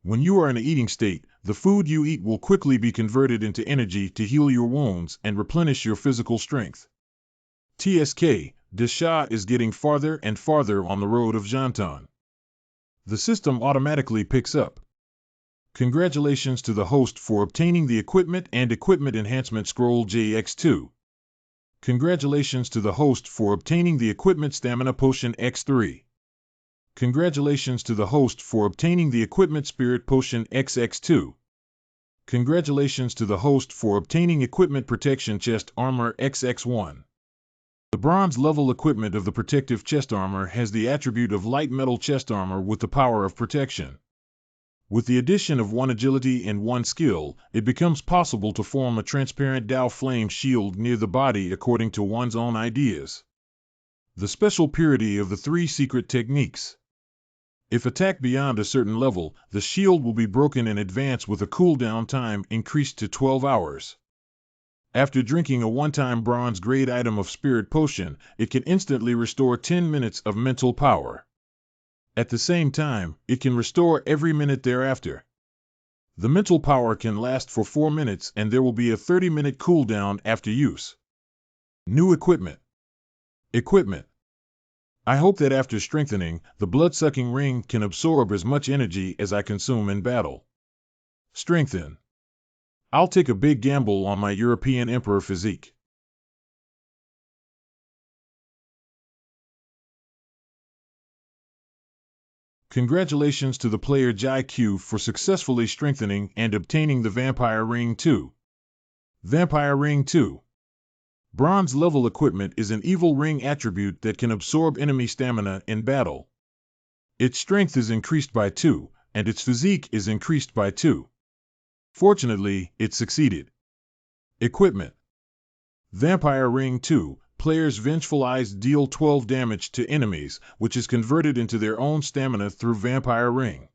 When you are in a eating state, the food you eat will quickly be converted into energy to heal your wounds and replenish your physical strength. TSK, Desha is getting farther and farther on the road of Jantan. The system automatically picks up. Congratulations to the host for obtaining the equipment and equipment enhancement scroll JX2. Congratulations to the host for obtaining the equipment stamina potion X3. Congratulations to the host for obtaining the equipment spirit potion XX2. Congratulations to the host for obtaining equipment protection chest armor XX1. The bronze level equipment of the protective chest armor has the attribute of light metal chest armor with the power of protection. With the addition of 1 agility and 1 skill, it becomes possible to form a transparent Dao flame shield near the body according to one's own ideas. The special purity of the 3 secret techniques. If attacked beyond a certain level, the shield will be broken in advance with a cooldown time increased to 12 hours. After drinking a one-time bronze grade item of spirit potion, it can instantly restore 10 minutes of mental power. At the same time, it can restore every minute thereafter. The mental power can last for 4 minutes and there will be a 30-minute cooldown after use. New equipment. Equipment. I hope that after strengthening, the blood-sucking ring can absorb as much energy as I consume in battle. Strengthen. I'll take a big gamble on my European Emperor physique. Congratulations to the player Jai Q for successfully strengthening and obtaining the Vampire Ring 2. Vampire Ring 2. Bronze level equipment is an evil ring attribute that can absorb enemy stamina in battle. Its strength is increased by 2, and its physique is increased by 2. Fortunately, it succeeded. Equipment. Vampire Ring 2. Players' Vengeful Eyes deal 12 damage to enemies, which is converted into their own stamina through Vampire Ring.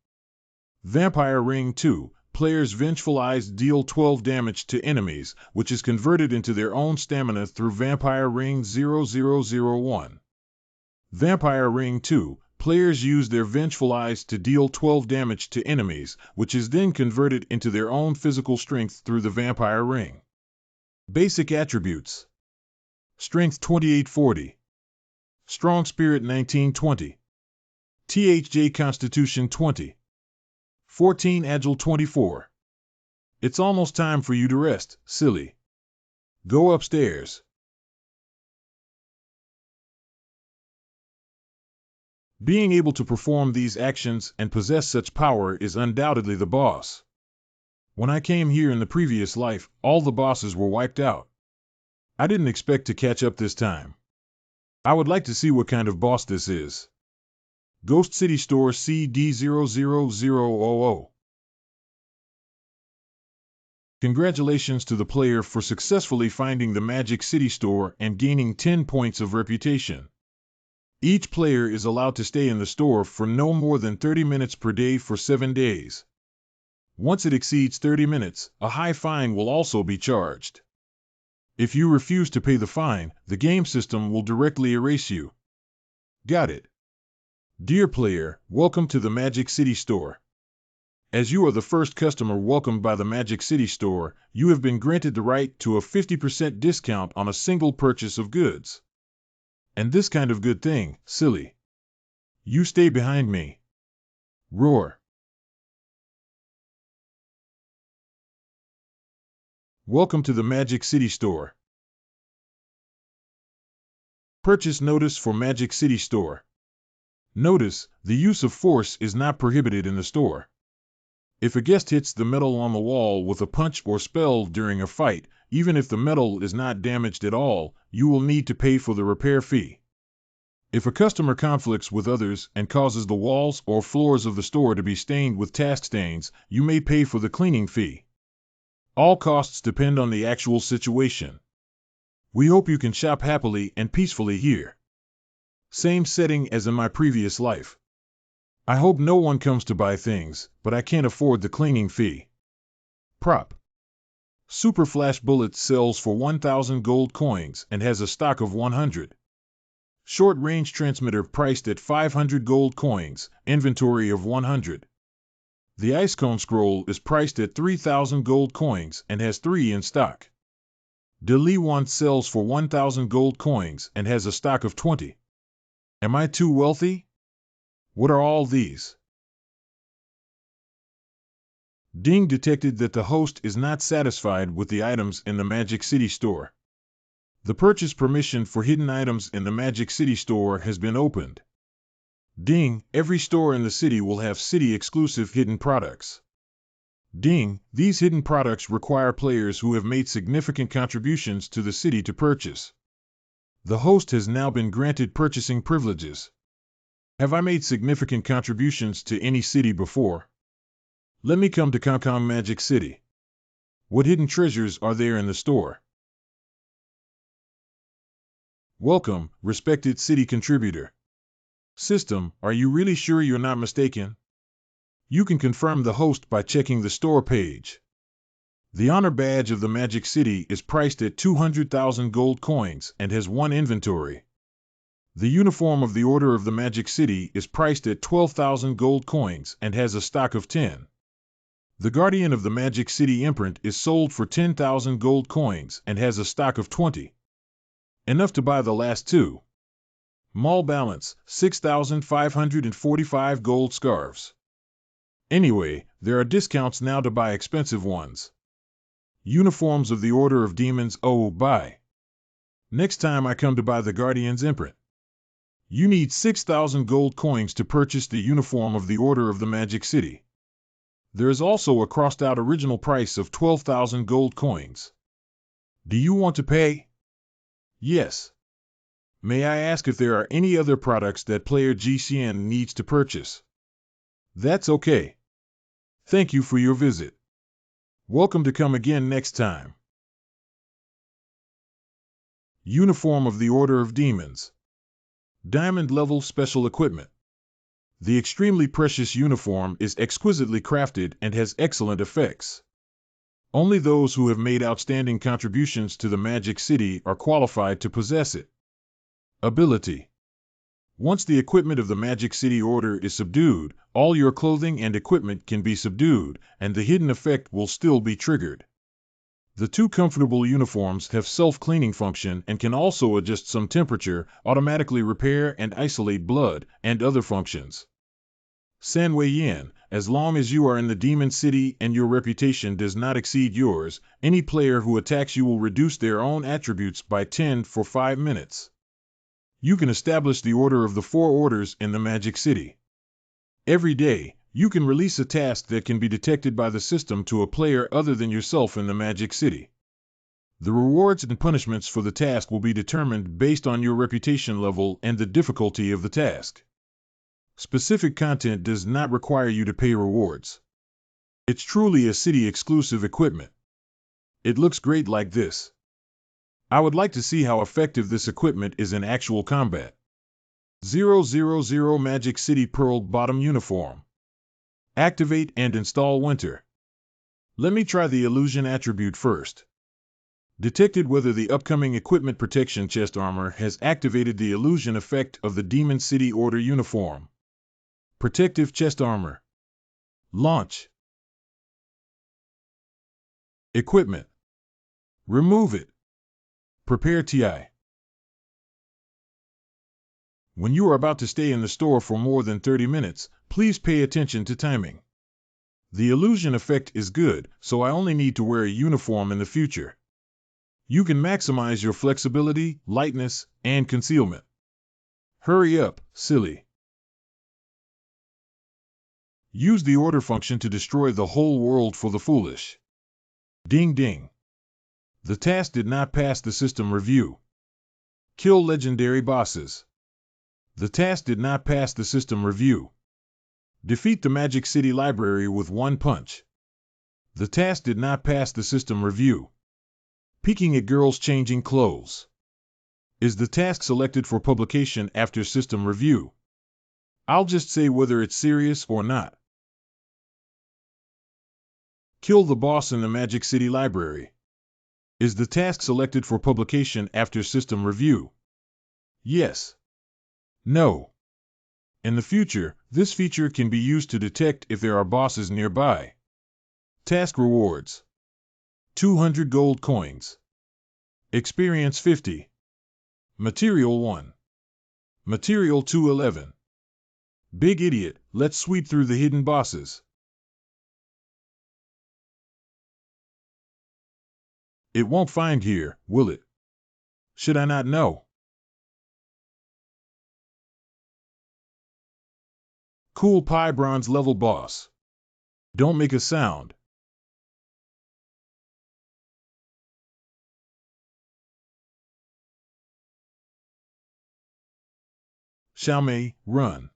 Vampire Ring 2. Players' Vengeful Eyes deal 12 damage to enemies, which is converted into their own stamina through Vampire Ring 0001. Vampire Ring 2. Players use their Vengeful Eyes to deal 12 damage to enemies, which is then converted into their own physical strength through the Vampire Ring. Basic attributes. Strength 2840. Strong Spirit 1920. THJ Constitution 20. 14 Agile 24. It's almost time for you to rest, silly. Go upstairs. Being able to perform these actions and possess such power is undoubtedly the boss. When I came here in the previous life, all the bosses were wiped out. I didn't expect to catch up this time. I would like to see what kind of boss this is. Ghost City Store CD00000. Congratulations to the player for successfully finding the Magic City Store and gaining 10 points of reputation. Each player is allowed to stay in the store for no more than 30 minutes per day for 7 days. Once it exceeds 30 minutes, a high fine will also be charged. If you refuse to pay the fine, the game system will directly erase you. Got it. Dear player, welcome to the Magic City Store. As you are the first customer welcomed by the Magic City Store, you have been granted the right to a 50% discount on a single purchase of goods. And this kind of good thing, silly. You stay behind me. Roar. Welcome to the Magic City Store. Purchase notice for Magic City Store. Notice, the use of force is not prohibited in the store. If a guest hits the metal on the wall with a punch or spell during a fight, even if the metal is not damaged at all, you will need to pay for the repair fee. If a customer conflicts with others and causes the walls or floors of the store to be stained with task stains, you may pay for the cleaning fee. All costs depend on the actual situation. We hope you can shop happily and peacefully here. Same setting as in my previous life. I hope no one comes to buy things, but I can't afford the cleaning fee. Prop. Super Flash Bullet sells for 1,000 gold coins and has a stock of 100. Short Range Transmitter priced at 500 gold coins, inventory of 100. The Ice Cone Scroll is priced at 3,000 gold coins and has 3 in stock. Dali Wand sells for 1,000 gold coins and has a stock of 20. Am I too wealthy? What are all these? Ding detected that the host is not satisfied with the items in the Magic City store. The purchase permission for hidden items in the Magic City store has been opened. Ding, every store in the city will have city-exclusive hidden products. Ding, these hidden products require players who have made significant contributions to the city to purchase. The host has now been granted purchasing privileges. Have I made significant contributions to any city before? Let me come to Kong Magic City. What hidden treasures are there in the store? Welcome, respected city contributor. System, are you really sure you're not mistaken? You can confirm the host by checking the store page. The Honor Badge of the Magic City is priced at 200,000 gold coins and has 1 inventory. The uniform of the Order of the Magic City is priced at 12,000 gold coins and has a stock of 10. The Guardian of the Magic City imprint is sold for 10,000 gold coins and has a stock of 20. Enough to buy the last 2. Mall balance, 6,545 gold scarves. Anyway, there are discounts now to buy expensive ones. Uniforms of the Order of Demons. Oh, buy. Next time I come to buy the Guardian's imprint. You need 6,000 gold coins to purchase the uniform of the Order of the Magic City. There is also a crossed-out original price of 12,000 gold coins. Do you want to pay? Yes. May I ask if there are any other products that player GCN needs to purchase? That's okay. Thank you for your visit. Welcome to come again next time. Uniform of the Order of Demons. Diamond level special equipment. The extremely precious uniform is exquisitely crafted and has excellent effects. Only those who have made outstanding contributions to the Magic City are qualified to possess it. Ability. Once the equipment of the Magic City Order is subdued, all your clothing and equipment can be subdued, and the hidden effect will still be triggered. The 2 comfortable uniforms have self-cleaning function and can also adjust some temperature, automatically repair and isolate blood, and other functions. San Wei Yin, as long as you are in the Demon City and your reputation does not exceed yours, any player who attacks you will reduce their own attributes by 10 for 5 minutes. You can establish the Order of the 4 Orders in the Magic City. Every day, you can release a task that can be detected by the system to a player other than yourself in the Magic City. The rewards and punishments for the task will be determined based on your reputation level and the difficulty of the task. Specific content does not require you to pay rewards. It's truly a city-exclusive equipment. It looks great like this. I would like to see how effective this equipment is in actual combat. 000 Magic City Pearl Bottom Uniform. Activate and install Winter. Let me try the illusion attribute first. Detected whether the upcoming Equipment Protection Chest Armor has activated the illusion effect of the Demon City Order uniform. Protective Chest Armor. Launch. Equipment. Remove it. Prepare TI. When you are about to stay in the store for more than 30 minutes, please pay attention to timing. The illusion effect is good, so I only need to wear a uniform in the future. You can maximize your flexibility, lightness, and concealment. Hurry up, silly. Use the order function to destroy the whole world for the foolish. Ding ding. The task did not pass the system review. Kill legendary bosses. The task did not pass the system review. Defeat the Magic City Library with 1 punch. The task did not pass the system review. Peeking at girls changing clothes. Is the task selected for publication after system review? I'll just say whether it's serious or not. Kill the boss in the Magic City Library. Is the task selected for publication after system review? Yes. No. In the future, this feature can be used to detect if there are bosses nearby. Task rewards: 200 gold coins. Experience 50. Material 1. Material 211. Big idiot, let's sweep through the hidden bosses. It won't find here, will it? Should I not know? Cool Pie bronze level boss. Don't make a sound. Xiaomei, run.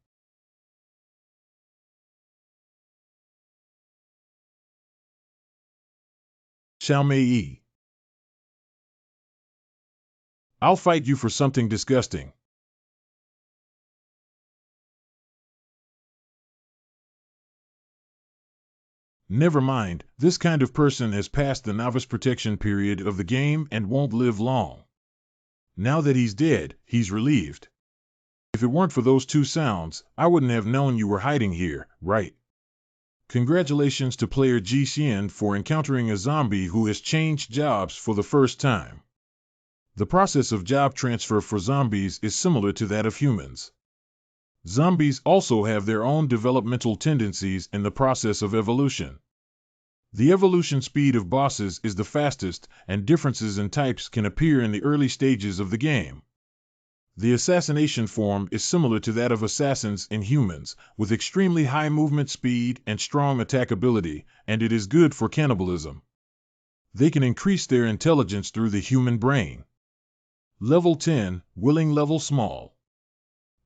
Xiaomei. I'll fight you for something disgusting. Never mind, this kind of person has passed the novice protection period of the game and won't live long. Now that he's dead, he's relieved. If it weren't for those two sounds, I wouldn't have known you were hiding here, right? Congratulations to player Ji Xian for encountering a zombie who has changed jobs for the first time. The process of job transfer for zombies is similar to that of humans. Zombies also have their own developmental tendencies in the process of evolution. The evolution speed of bosses is the fastest, and differences in types can appear in the early stages of the game. The assassination form is similar to that of assassins in humans, with extremely high movement speed and strong attack ability, and it is good for cannibalism. They can increase their intelligence through the human brain. Level 10, Willing level small.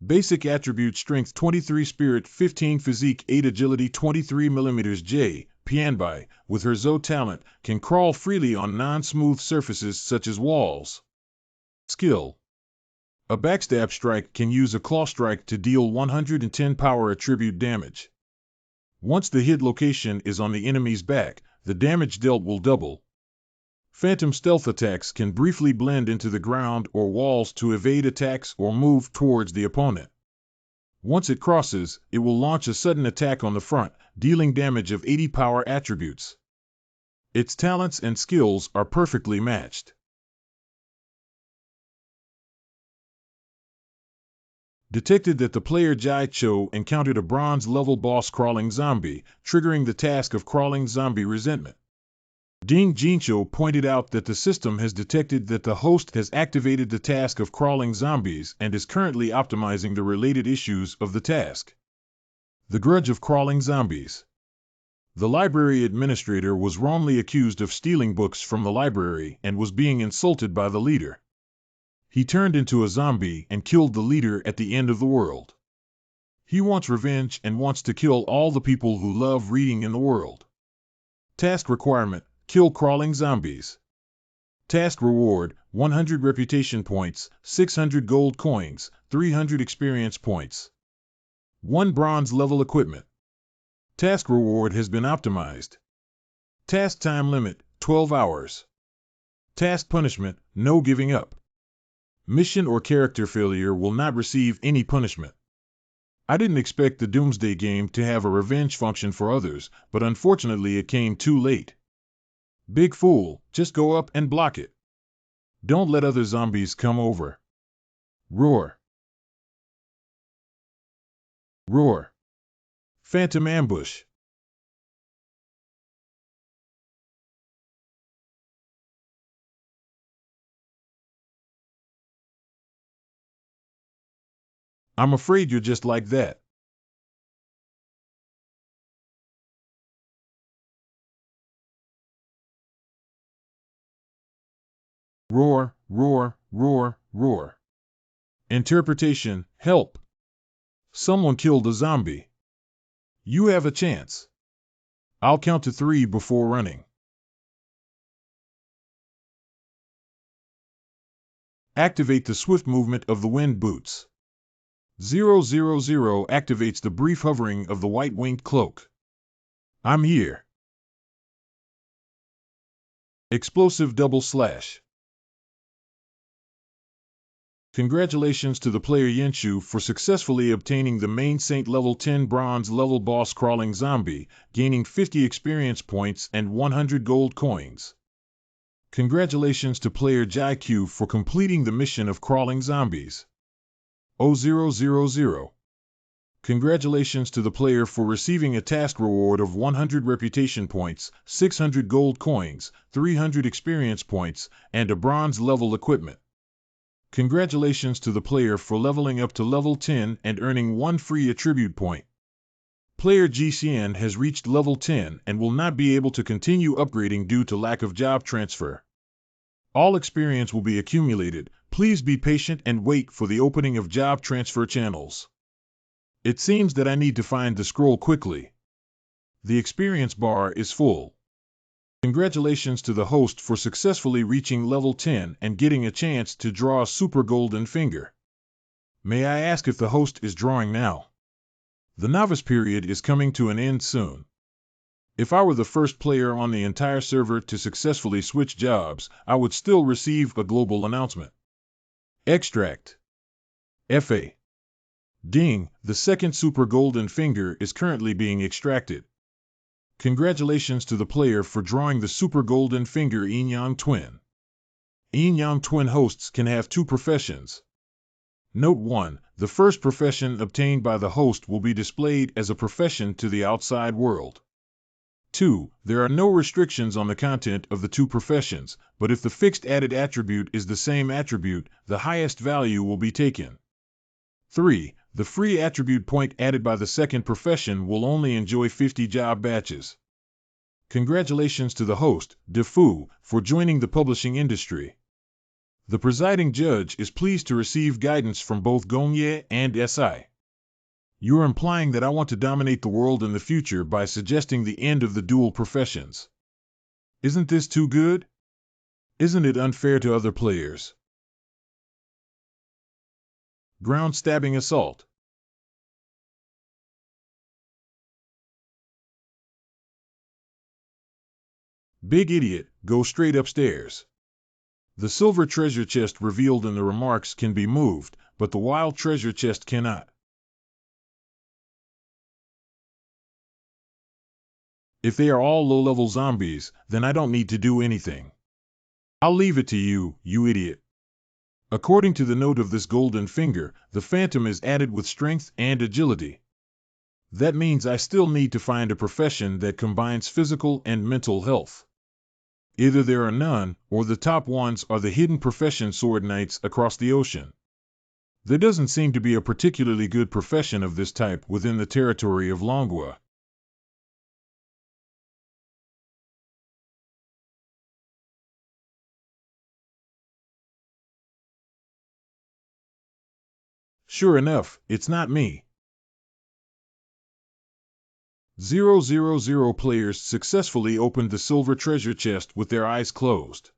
Basic attribute strength 23, spirit 15, physique 8, agility 23 mm. J. Pianbai, with her Zou talent, can crawl freely on non-smooth surfaces such as walls. Skill: a backstab strike can use a claw strike to deal 110 power attribute damage. Once the hit location is on the enemy's back, the damage dealt will double. Phantom stealth attacks can briefly blend into the ground or walls to evade attacks or move towards the opponent. Once it crosses, it will launch a sudden attack on the front, dealing damage of 80 power attributes. Its talents and skills are perfectly matched. Detected that the player Jai Cho encountered a bronze-level boss-crawling zombie, triggering the task of crawling zombie resentment. Ding Jincho pointed out that the system has detected that the host has activated the task of crawling zombies and is currently optimizing the related issues of the task. The grudge of crawling zombies. The library administrator was wrongly accused of stealing books from the library and was being insulted by the leader. He turned into a zombie and killed the leader at the end of the world. He wants revenge and wants to kill all the people who love reading in the world. Task requirement: kill crawling zombies. Task reward: 100 reputation points, 600 gold coins, 300 experience points. 1 bronze level equipment. Task reward has been optimized. Task time limit: 12 hours. Task punishment: no giving up. Mission or character failure will not receive any punishment. I didn't expect the Doomsday game to have a revenge function for others, but unfortunately it came too late. Big fool, just go up and block it. Don't let other zombies come over. Roar. Roar. Phantom ambush. I'm afraid you're just like that. Roar, roar, roar, roar. Interpretation: help. Someone killed a zombie. You have a chance. I'll count to 3 before running. Activate the swift movement of the wind boots. 000 activates the brief hovering of the white-winged cloak. I'm here. Explosive double slash. Congratulations to the player Yenshu for successfully obtaining the main Saint level 10 bronze level boss crawling zombie, gaining 50 experience points and 100 gold coins. Congratulations to player Jai-Q for completing the mission of crawling zombies. 0000. Congratulations to the player for receiving a task reward of 100 reputation points, 600 gold coins, 300 experience points, and a bronze level equipment. Congratulations to the player for leveling up to level 10 and earning 1 free attribute point. Player GCN has reached level 10 and will not be able to continue upgrading due to lack of job transfer. All experience will be accumulated. Please be patient and wait for the opening of job transfer channels. It seems that I need to find the scroll quickly. The experience bar is full. Congratulations to the host for successfully reaching level 10 and getting a chance to draw a super golden finger. May I ask if the host is drawing now? The novice period is coming to an end soon. If I were the first player on the entire server to successfully switch jobs, I would still receive a global announcement. Extract. FA. Ding, the second super golden finger is currently being extracted. Congratulations to the player for drawing the super golden finger Yin Yang Twin. Yin Yang Twin hosts can have 2 professions. Note 1. The first profession obtained by the host will be displayed as a profession to the outside world. 2. There are no restrictions on the content of the 2 professions, but if the fixed added attribute is the same attribute, the highest value will be taken. 3. The free attribute point added by the second profession will only enjoy 50 job batches. Congratulations to the host, Defu, for joining the publishing industry. The presiding judge is pleased to receive guidance from both Gongye and SI. You're implying that I want to dominate the world in the future by suggesting the end of the dual professions. Isn't this too good? Isn't it unfair to other players? Ground stabbing assault. Big idiot, go straight upstairs. The silver treasure chest revealed in the remarks can be moved, but the wild treasure chest cannot. If they are all low-level zombies, then I don't need to do anything. I'll leave it to you, you idiot. According to the note of this golden finger, the phantom is added with strength and agility. That means I still need to find a profession that combines physical and mental health. Either there are none, or the top ones are the hidden profession sword knights across the ocean. There doesn't seem to be a particularly good profession of this type within the territory of Longua. Sure enough, it's not me. 000 players successfully opened the silver treasure chest with their eyes closed.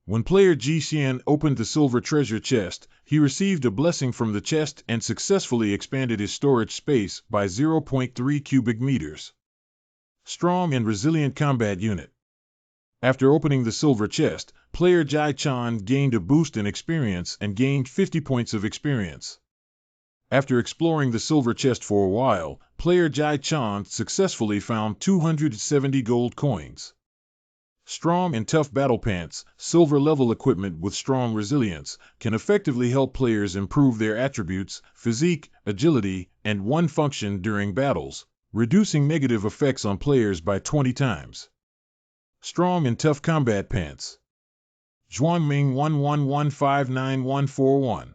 When player GCN opened the silver treasure chest, he received a blessing from the chest and successfully expanded his storage space by 0.3 cubic meters. Strong and resilient combat unit. After opening the silver chest, player Jai Chan gained a boost in experience and gained 50 points of experience. After exploring the silver chest for a while, player Jai Chan successfully found 270 gold coins. Strong and tough battle pants, silver level equipment with strong resilience, can effectively help players improve their attributes, physique, agility, and one function during battles, reducing negative effects on players by 20 times. Strong and tough combat pants. Zhuangming 11159141.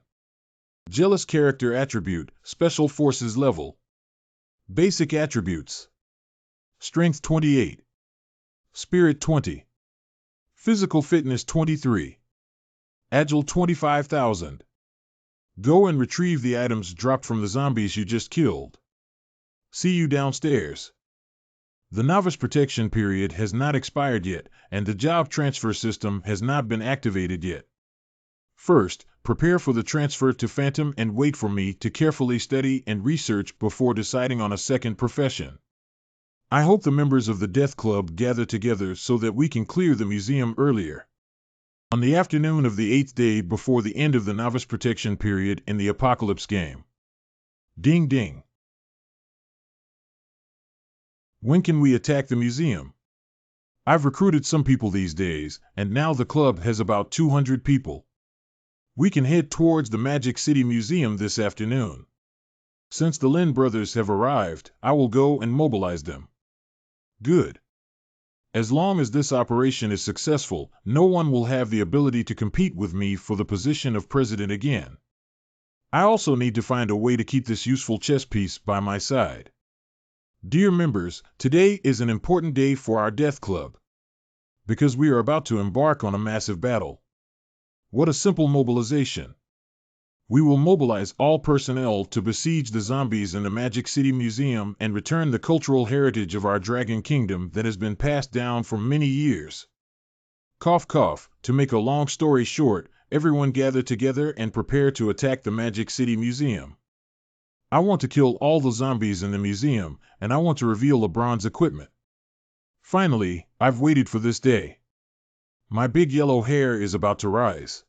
Jealous character attribute, Special Forces level. Basic attributes. Strength 28. Spirit 20. Physical fitness 23. Agile 25,000. Go and retrieve the items dropped from the zombies you just killed. See you downstairs. The novice protection period has not expired yet, and the job transfer system has not been activated yet. First, prepare for the transfer to Phantom and wait for me to carefully study and research before deciding on a second profession. I hope the members of the Death Club gather together so that we can clear the museum earlier. On the afternoon of the 8th day before the end of the novice protection period in the Apocalypse game. Ding ding. When can we attack the museum? I've recruited some people these days, and now the club has about 200 people. We can head towards the Magic City Museum this afternoon. Since the Lin brothers have arrived, I will go and mobilize them. Good. As long as this operation is successful, no one will have the ability to compete with me for the position of president again. I also need to find a way to keep this useful chess piece by my side. Dear members, today is an important day for our Death Club, because we are about to embark on a massive battle. What a simple mobilization. We will mobilize all personnel to besiege the zombies in the Magic City Museum and return the cultural heritage of our Dragon Kingdom that has been passed down for many years. Cough cough, to make a long story short, everyone gather together and prepare to attack the Magic City Museum. I want to kill all the zombies in the museum, and I want to reveal LeBron's equipment. Finally, I've waited for this day. My big yellow hair is about to rise.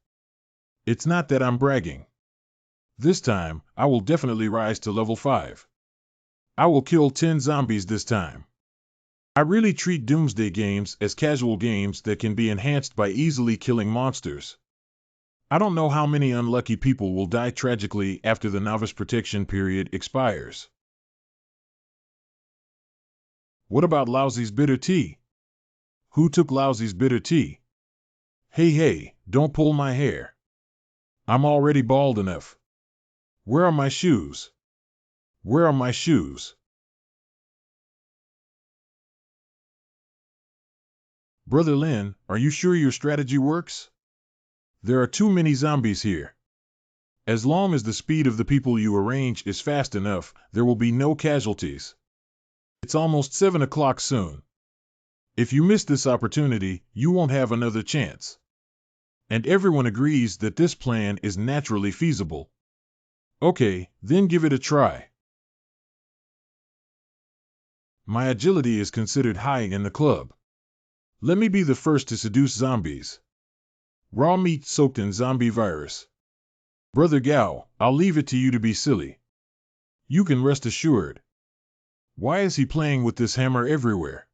It's not that I'm bragging. This time, I will definitely rise to level 5. I will kill 10 zombies this time. I really treat Doomsday games as casual games that can be enhanced by easily killing monsters. I don't know how many unlucky people will die tragically after the novice protection period expires. What about Lousy's bitter tea? Who took Lousy's bitter tea? Hey, don't pull my hair. I'm already bald enough. Where are my shoes? Where are my shoes? Brother Lin, are you sure your strategy works? There are too many zombies here. As long as the speed of the people you arrange is fast enough, there will be no casualties. It's almost 7 o'clock soon. If you miss this opportunity, you won't have another chance. And everyone agrees that this plan is naturally feasible. Okay, then give it a try. My agility is considered high in the club. Let me be the first to seduce zombies. Raw meat soaked in zombie virus. Brother Gao, I'll leave it to you to be silly. You can rest assured. Why is he playing with this hammer everywhere?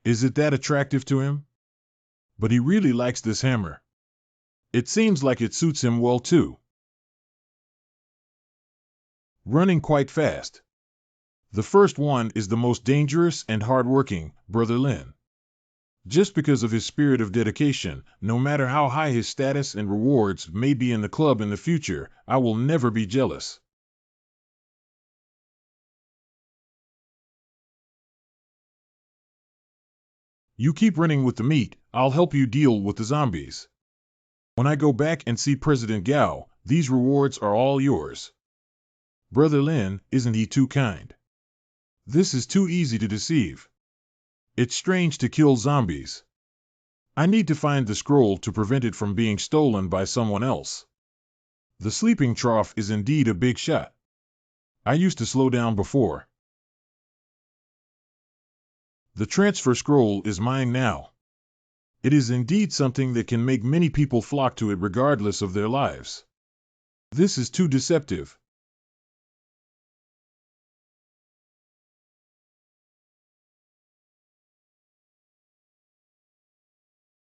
Is it that attractive to him? But he really likes this hammer. It seems like it suits him well too. Running quite fast. The first one is the most dangerous and hard-working, Brother Lin. Just because of his spirit of dedication, no matter how high his status and rewards may be in the club in the future, I will never be jealous. You keep running with the meat, I'll help you deal with the zombies. When I go back and see President Gao, these rewards are all yours. Brother Lin, isn't he too kind? This is too easy to deceive. It's strange to kill zombies. I need to find the scroll to prevent it from being stolen by someone else. The sleeping trough is indeed a big shot. I used to slow down before. The transfer scroll is mine now. It is indeed something that can make many people flock to it regardless of their lives. This is too deceptive.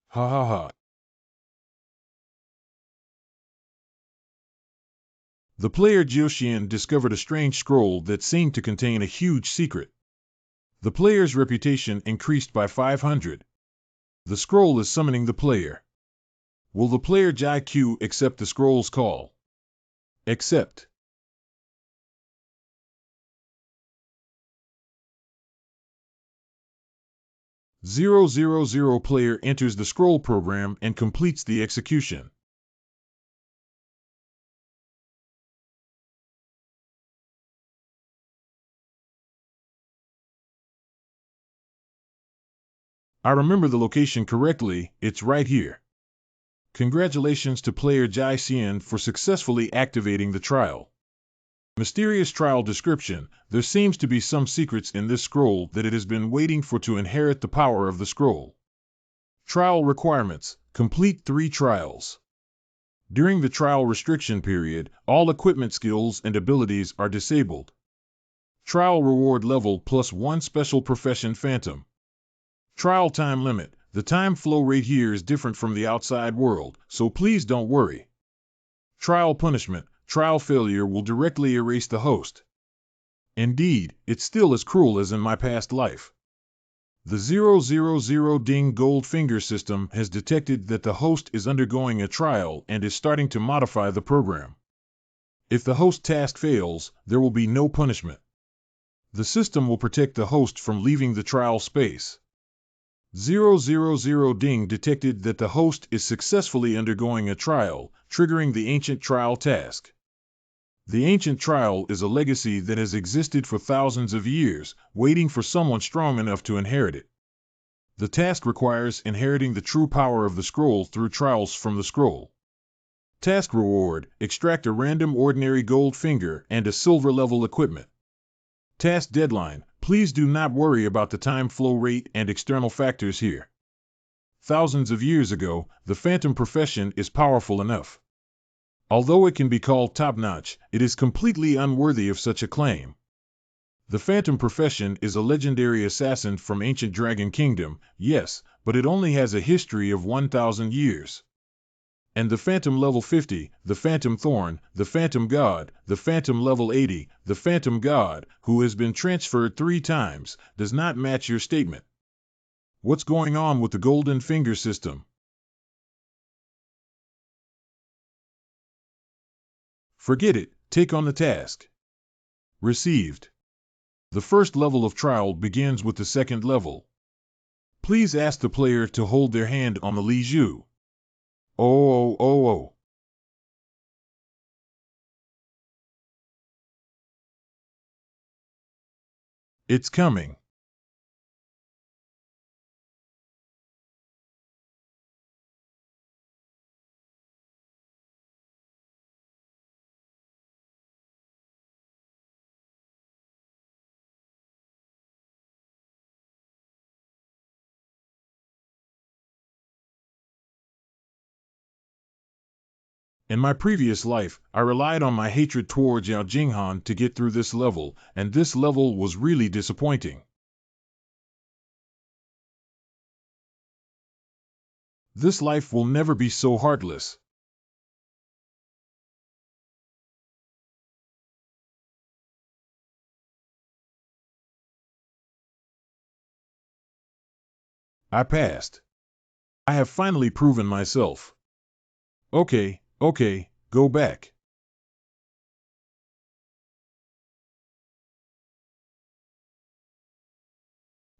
Ha ha ha. The player Jiuxian discovered a strange scroll that seemed to contain a huge secret. The player's reputation increased by 500. The scroll is summoning the player. Will the player Jai Q accept the scroll's call? Accept. (000) player enters the scroll program and completes the execution. I remember the location correctly, it's right here. Congratulations to player Jai Xian for successfully activating the trial. Mysterious trial description. There seems to be some secrets in this scroll that it has been waiting for to inherit the power of the scroll. Trial requirements. Complete 3 trials. During the trial restriction period, all equipment skills and abilities are disabled. Trial reward level +1 special profession phantom. Trial time limit. The time flow rate here is different from the outside world, so please don't worry. Trial punishment. Trial failure will directly erase the host. Indeed, it's still as cruel as in my past life. The 000 Ding Gold Finger system has detected that the host is undergoing a trial and is starting to modify the program. If the host task fails, there will be no punishment. The system will protect the host from leaving the trial space. 000 Ding detected that the host is successfully undergoing a trial, triggering the ancient trial task. The ancient trial is a legacy that has existed for thousands of years, waiting for someone strong enough to inherit it. The task requires inheriting the true power of the scroll through trials from the scroll. Task reward: extract a random ordinary gold finger and a silver level equipment. Task deadline: please do not worry about the time flow rate and external factors here. Thousands of years ago, the phantom profession is powerful enough. Although it can be called top-notch, it is completely unworthy of such a claim. The phantom profession is a legendary assassin from ancient Dragon Kingdom, yes, but it only has a history of 1,000 years. And the Phantom level 50, the Phantom Thorn, the Phantom God, the Phantom level 80, the Phantom God, who has been transferred 3 times, does not match your statement. What's going on with the Golden Finger system? Forget it, take on the task. Received. The first level of trial begins with the second level. Please ask the player to hold their hand on the Li Zhu. Oh. It's coming. In my previous life, I relied on my hatred towards Yao Jinghan to get through this level, and this level was really disappointing. This life will never be so heartless. I passed. I have finally proven myself. Okay, go back.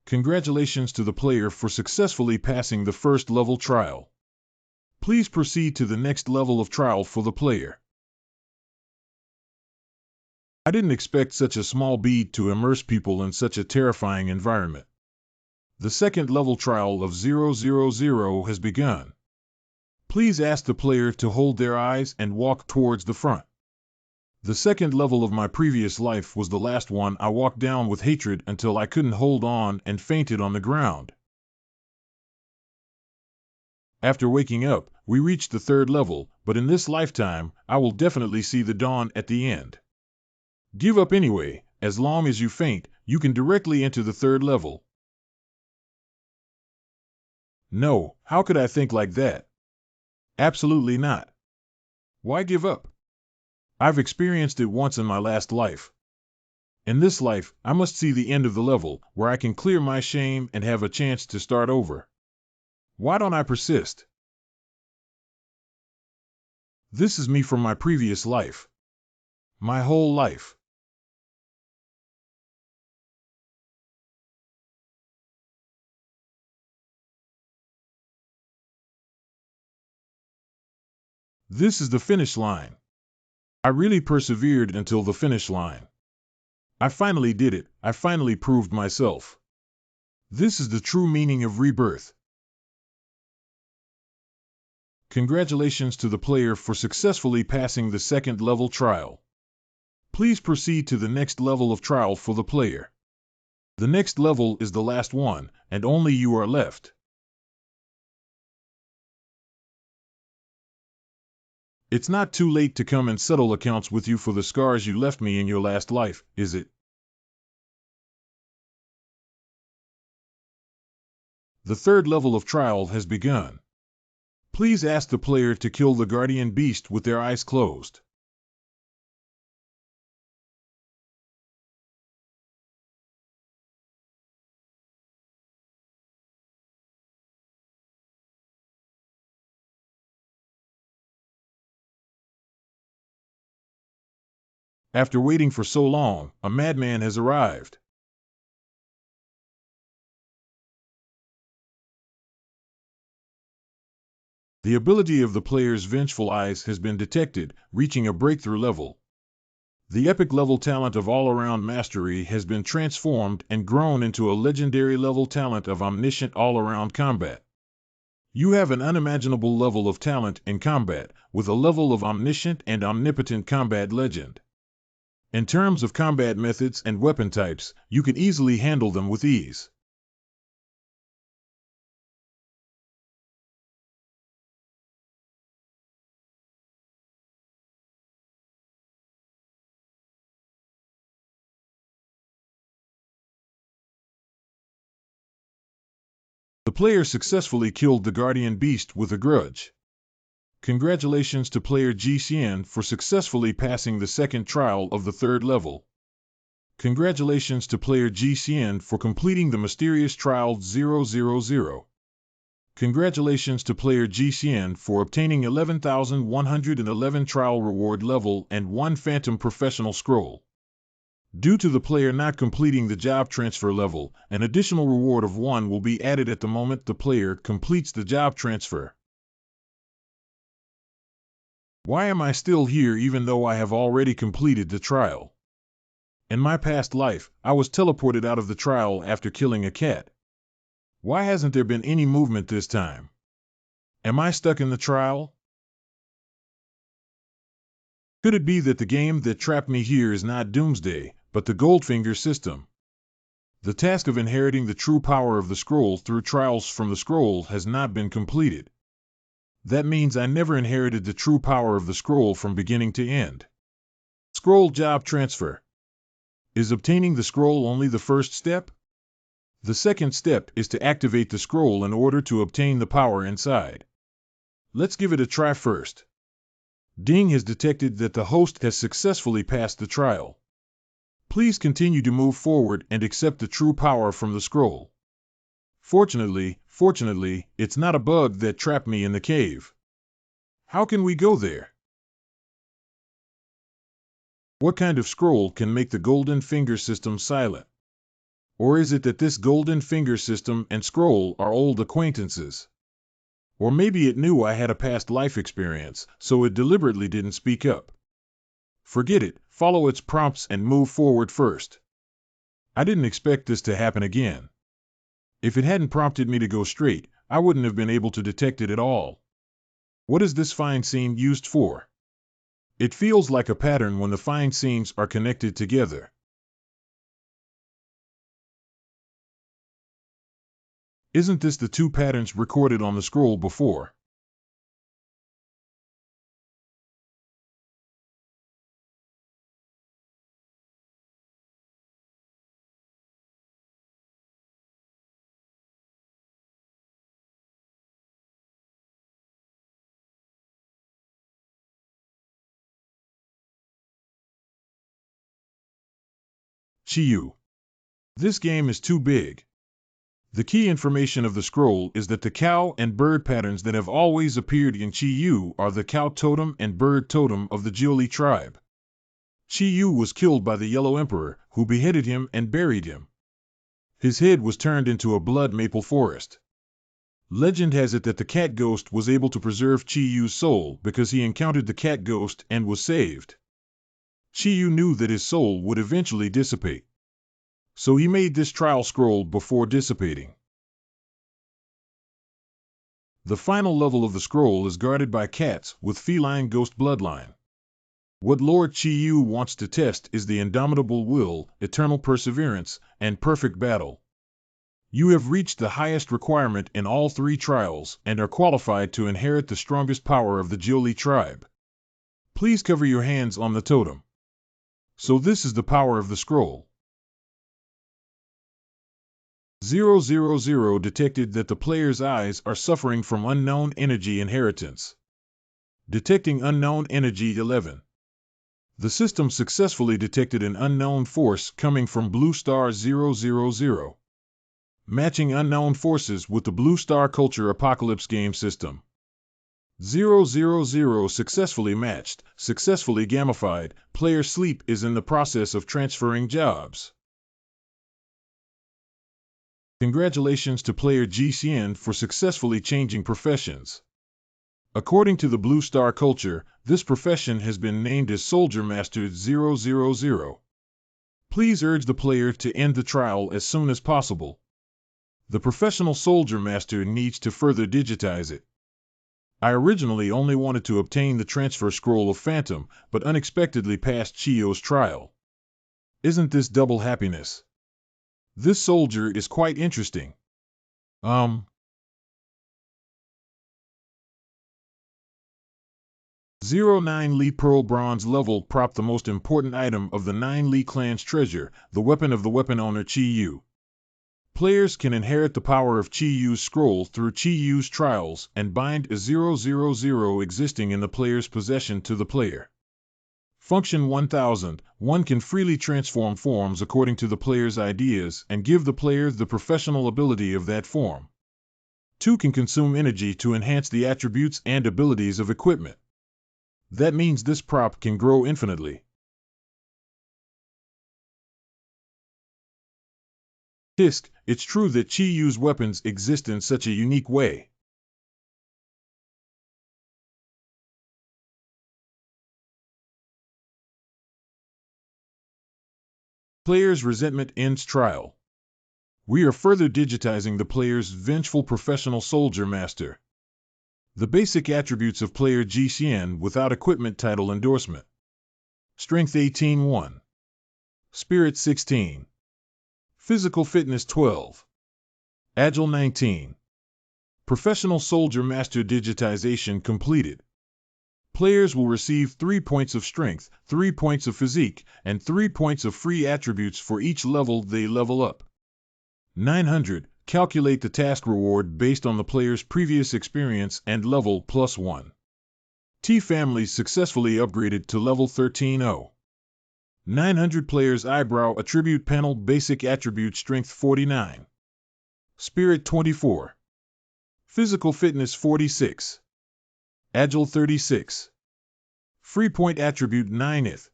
Congratulations to the player for successfully passing the first level trial. Please proceed to the next level of trial for the player. I didn't expect such a small bead to immerse people in such a terrifying environment. The second level trial of 000 has begun. Please ask the player to hold their eyes and walk towards the front. The second level of my previous life was the last one I walked down with hatred until I couldn't hold on and fainted on the ground. After waking up, we reached the third level, but in this lifetime, I will definitely see the dawn at the end. Give up anyway. As long as you faint, you can directly enter the third level. No, how could I think like that? Absolutely not. Why give up? I've experienced it once in my last life. In this life, I must see the end of the level, where I can clear my shame and have a chance to start over. Why don't I persist? This is me from my previous life. My whole life. This is the finish line. I really persevered until the finish line. I finally did it. I finally proved myself. This is the true meaning of rebirth. Congratulations to the player for successfully passing the second level trial. Please proceed to the next level of trial for the player. The next level is the last one, and only you are left. It's not too late to come and settle accounts with you for the scars you left me in your last life, is it? The third level of trial has begun. Please ask the player to kill the guardian beast with their eyes closed. After waiting for so long, a madman has arrived. The ability of the player's vengeful eyes has been detected, reaching a breakthrough level. The epic level talent of all-around mastery has been transformed and grown into a legendary level talent of omniscient all-around combat. You have an unimaginable level of talent in combat, with a level of omniscient and omnipotent combat legend. In terms of combat methods and weapon types, you can easily handle them with ease. The player successfully killed the guardian beast with a grudge. Congratulations to player GCN for successfully passing the second trial of the third level. Congratulations to player GCN for completing the mysterious trial 000. Congratulations to player GCN for obtaining 11,111 trial reward level and 1 phantom professional scroll. Due to the player not completing the job transfer level, an additional reward of 1 will be added at the moment the player completes the job transfer. Why am I still here even though I have already completed the trial? In my past life, I was teleported out of the trial after killing a cat. Why hasn't there been any movement this time? Am I stuck in the trial? Could it be that the game that trapped me here is not Doomsday, but the Goldfinger system? The task of inheriting the true power of the scroll through trials from the scroll has not been completed. That means I never inherited the true power of the scroll from beginning to end. Scroll job transfer. Is obtaining the scroll only the first step? The second step is to activate the scroll in order to obtain the power inside. Let's give it a try first. Ding has detected that the host has successfully passed the trial. Please continue to move forward and accept the true power from the scroll. Fortunately, it's not a bug that trapped me in the cave. How can we go there? What kind of scroll can make the Golden Finger system silent? Or is it that this Golden Finger system and scroll are old acquaintances? Or maybe it knew I had a past life experience, so it deliberately didn't speak up. Forget it, follow its prompts and move forward first. I didn't expect this to happen again. If it hadn't prompted me to go straight, I wouldn't have been able to detect it at all. What is this find scene used for? It feels like a pattern when the find scenes are connected together. Isn't this the 2 patterns recorded on the scroll before? Chi-Yu. This game is too big. The key information of the scroll is that the cow and bird patterns that have always appeared in Chi-Yu are the cow totem and bird totem of the Jiuli tribe. Chi-Yu was killed by the Yellow Emperor, who beheaded him and buried him. His head was turned into a blood maple forest. Legend has it that the cat ghost was able to preserve Chi-Yu's soul because he encountered the cat ghost and was saved. Chi-Yu knew that his soul would eventually dissipate. So he made this trial scroll before dissipating. The final level of the scroll is guarded by cats with feline ghost bloodline. What Lord Chi Yu wants to test is the indomitable will, eternal perseverance, and perfect battle. You have reached the highest requirement in all three trials and are qualified to inherit the strongest power of the Jiuli tribe. Please cover your hands on the totem. So this is the power of the scroll. 000 detected that the player's eyes are suffering from unknown energy inheritance. Detecting unknown energy 11. The system successfully detected an unknown force coming from Blue Star 000. Matching unknown forces with the Blue Star Culture Apocalypse game system. 000 successfully matched, successfully gamified. Player Sleep is in the process of transferring jobs. Congratulations to player GCN for successfully changing professions. According to the Blue Star Culture, this profession has been named as Soldier Master 000. Please urge the player to end the trial as soon as possible. The professional Soldier Master needs to further digitize it. I originally only wanted to obtain the transfer scroll of Phantom, but unexpectedly passed Chiyo's trial. Isn't this double happiness? This soldier is quite interesting. 09 Li Pearl Bronze level prop, the most important item of the 9 Li clan's treasure, the weapon of the weapon owner Chi Yu. Players can inherit the power of Chi Yu's scroll through Chi Yu's trials and bind a 000 existing in the player's possession to the player. Function 1000. One can freely transform forms according to the player's ideas and give the player the professional ability of that form. 2 can consume energy to enhance the attributes and abilities of equipment. That means this prop can grow infinitely. Tisk, it's true that Chi Yu's weapons exist in such a unique way. Player's resentment ends trial. We are further digitizing the player's vengeful professional soldier master. The basic attributes of player GCN without equipment title endorsement. Strength 18-1. Spirit 16. Physical fitness 12. Agile 19. Professional soldier master digitization completed. Players will receive 3 points of strength, 3 points of physique, and 3 points of free attributes for each level they level up. 900. Calculate the task reward based on the player's previous experience and level plus 1. T families successfully upgraded to level 13-0. 900 players eyebrow attribute panel basic attribute strength 49. Spirit 24. Physical fitness 46. Agile 36. Free point attribute 9th.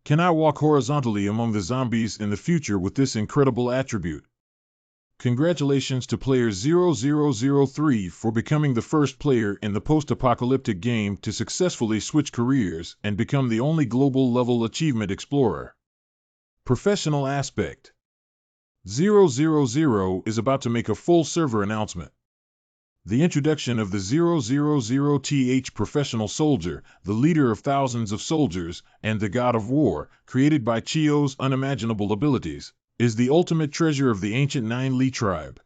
Can I walk horizontally among the zombies in the future with this incredible attribute? Congratulations to player 0003 for becoming the first player in the post-apocalyptic game to successfully switch careers and become the only global level achievement explorer. Professional aspect. 000 is about to make a full server announcement. The introduction of the 000th professional soldier, the leader of thousands of soldiers, and the god of war, created by Chiyo's unimaginable abilities, is the ultimate treasure of the ancient 9 Li tribe.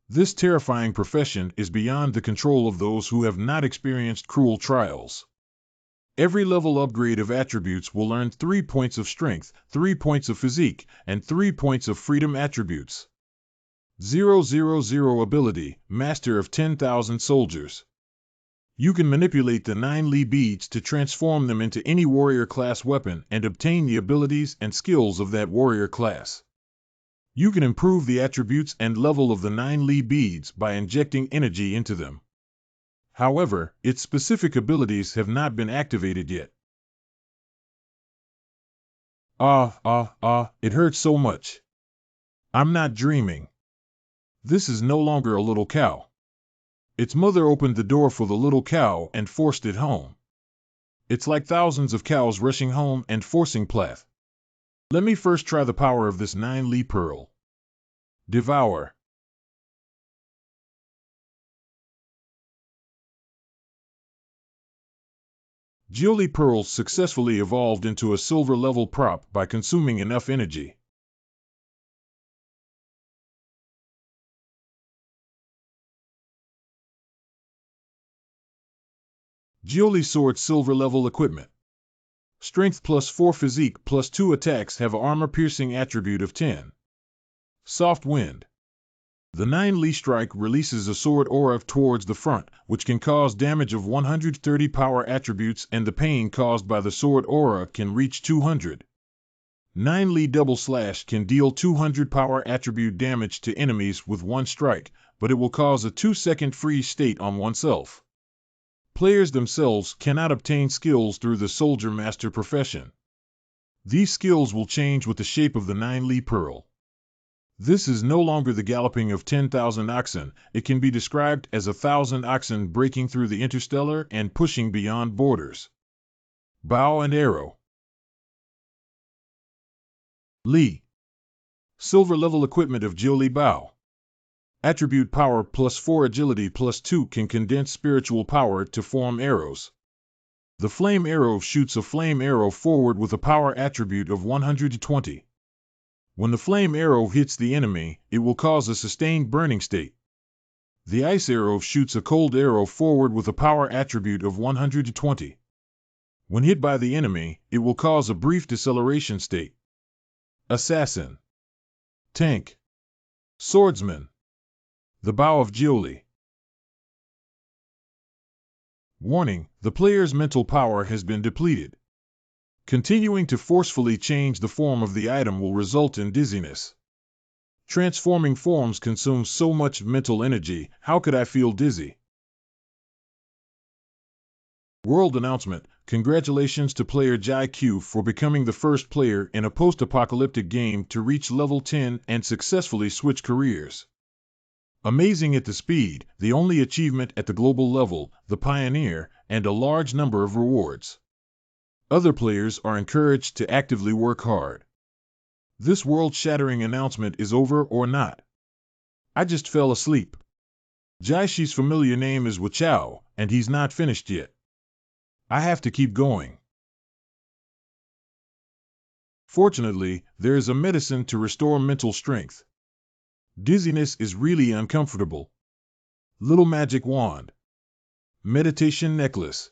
This terrifying profession is beyond the control of those who have not experienced cruel trials. Every level upgrade of attributes will earn 3 points of strength, 3 points of physique, and 3 points of freedom attributes. 000 ability, Master of 10,000 soldiers. You can manipulate the 9 Li beads to transform them into any warrior class weapon and obtain the abilities and skills of that warrior class. You can improve the attributes and level of the 9 Li beads by injecting energy into them. However, its specific abilities have not been activated yet. It hurts so much. I'm not dreaming. This is no longer a little cow. Its mother opened the door for the little cow and forced it home. It's like thousands of cows rushing home and forcing Plath. Let me first try the power of this 9 Li pearl. Devour. Jiuli Pearls successfully evolved into a silver level prop by consuming enough energy. Jiuli Sword Silver level equipment. Strength +4, Physique +2, attacks have an armor-piercing attribute of 10. Soft Wind. The 9 Li strike releases a sword aura towards the front, which can cause damage of 130 power attributes, and the pain caused by the sword aura can reach 200. 9 Li double slash can deal 200 power attribute damage to enemies with one strike, but it will cause a 2-second freeze state on oneself. Players themselves cannot obtain skills through the Soldier Master profession. These skills will change with the shape of the 9 Li Pearl. This is no longer the galloping of 10,000 oxen, it can be described as 1,000 oxen breaking through the interstellar and pushing beyond borders. Bow and Arrow. Li. Silver level equipment of Jiuli Bow. Attribute power +4, agility +2, can condense spiritual power to form arrows. The flame arrow shoots a flame arrow forward with a power attribute of 120. When the flame arrow hits the enemy, it will cause a sustained burning state. The ice arrow shoots a cold arrow forward with a power attribute of 120. When hit by the enemy, it will cause a brief deceleration state. Assassin. Tank. Swordsman. The Bow of Jiuli. Warning: the player's mental power has been depleted. Continuing to forcefully change the form of the item will result in dizziness. Transforming forms consumes so much mental energy, how could I feel dizzy? World announcement: congratulations to player Jai Q for becoming the first player in a post-apocalyptic game to reach level 10 and successfully switch careers. Amazing at the speed, the only achievement at the global level, the Pioneer, and a large number of rewards. Other players are encouraged to actively work hard. This world-shattering announcement is over or not? I just fell asleep. Jai Shi's familiar name is Wachao, and he's not finished yet. I have to keep going. Fortunately, there is a medicine to restore mental strength. Dizziness is really uncomfortable. Little magic wand. Meditation necklace.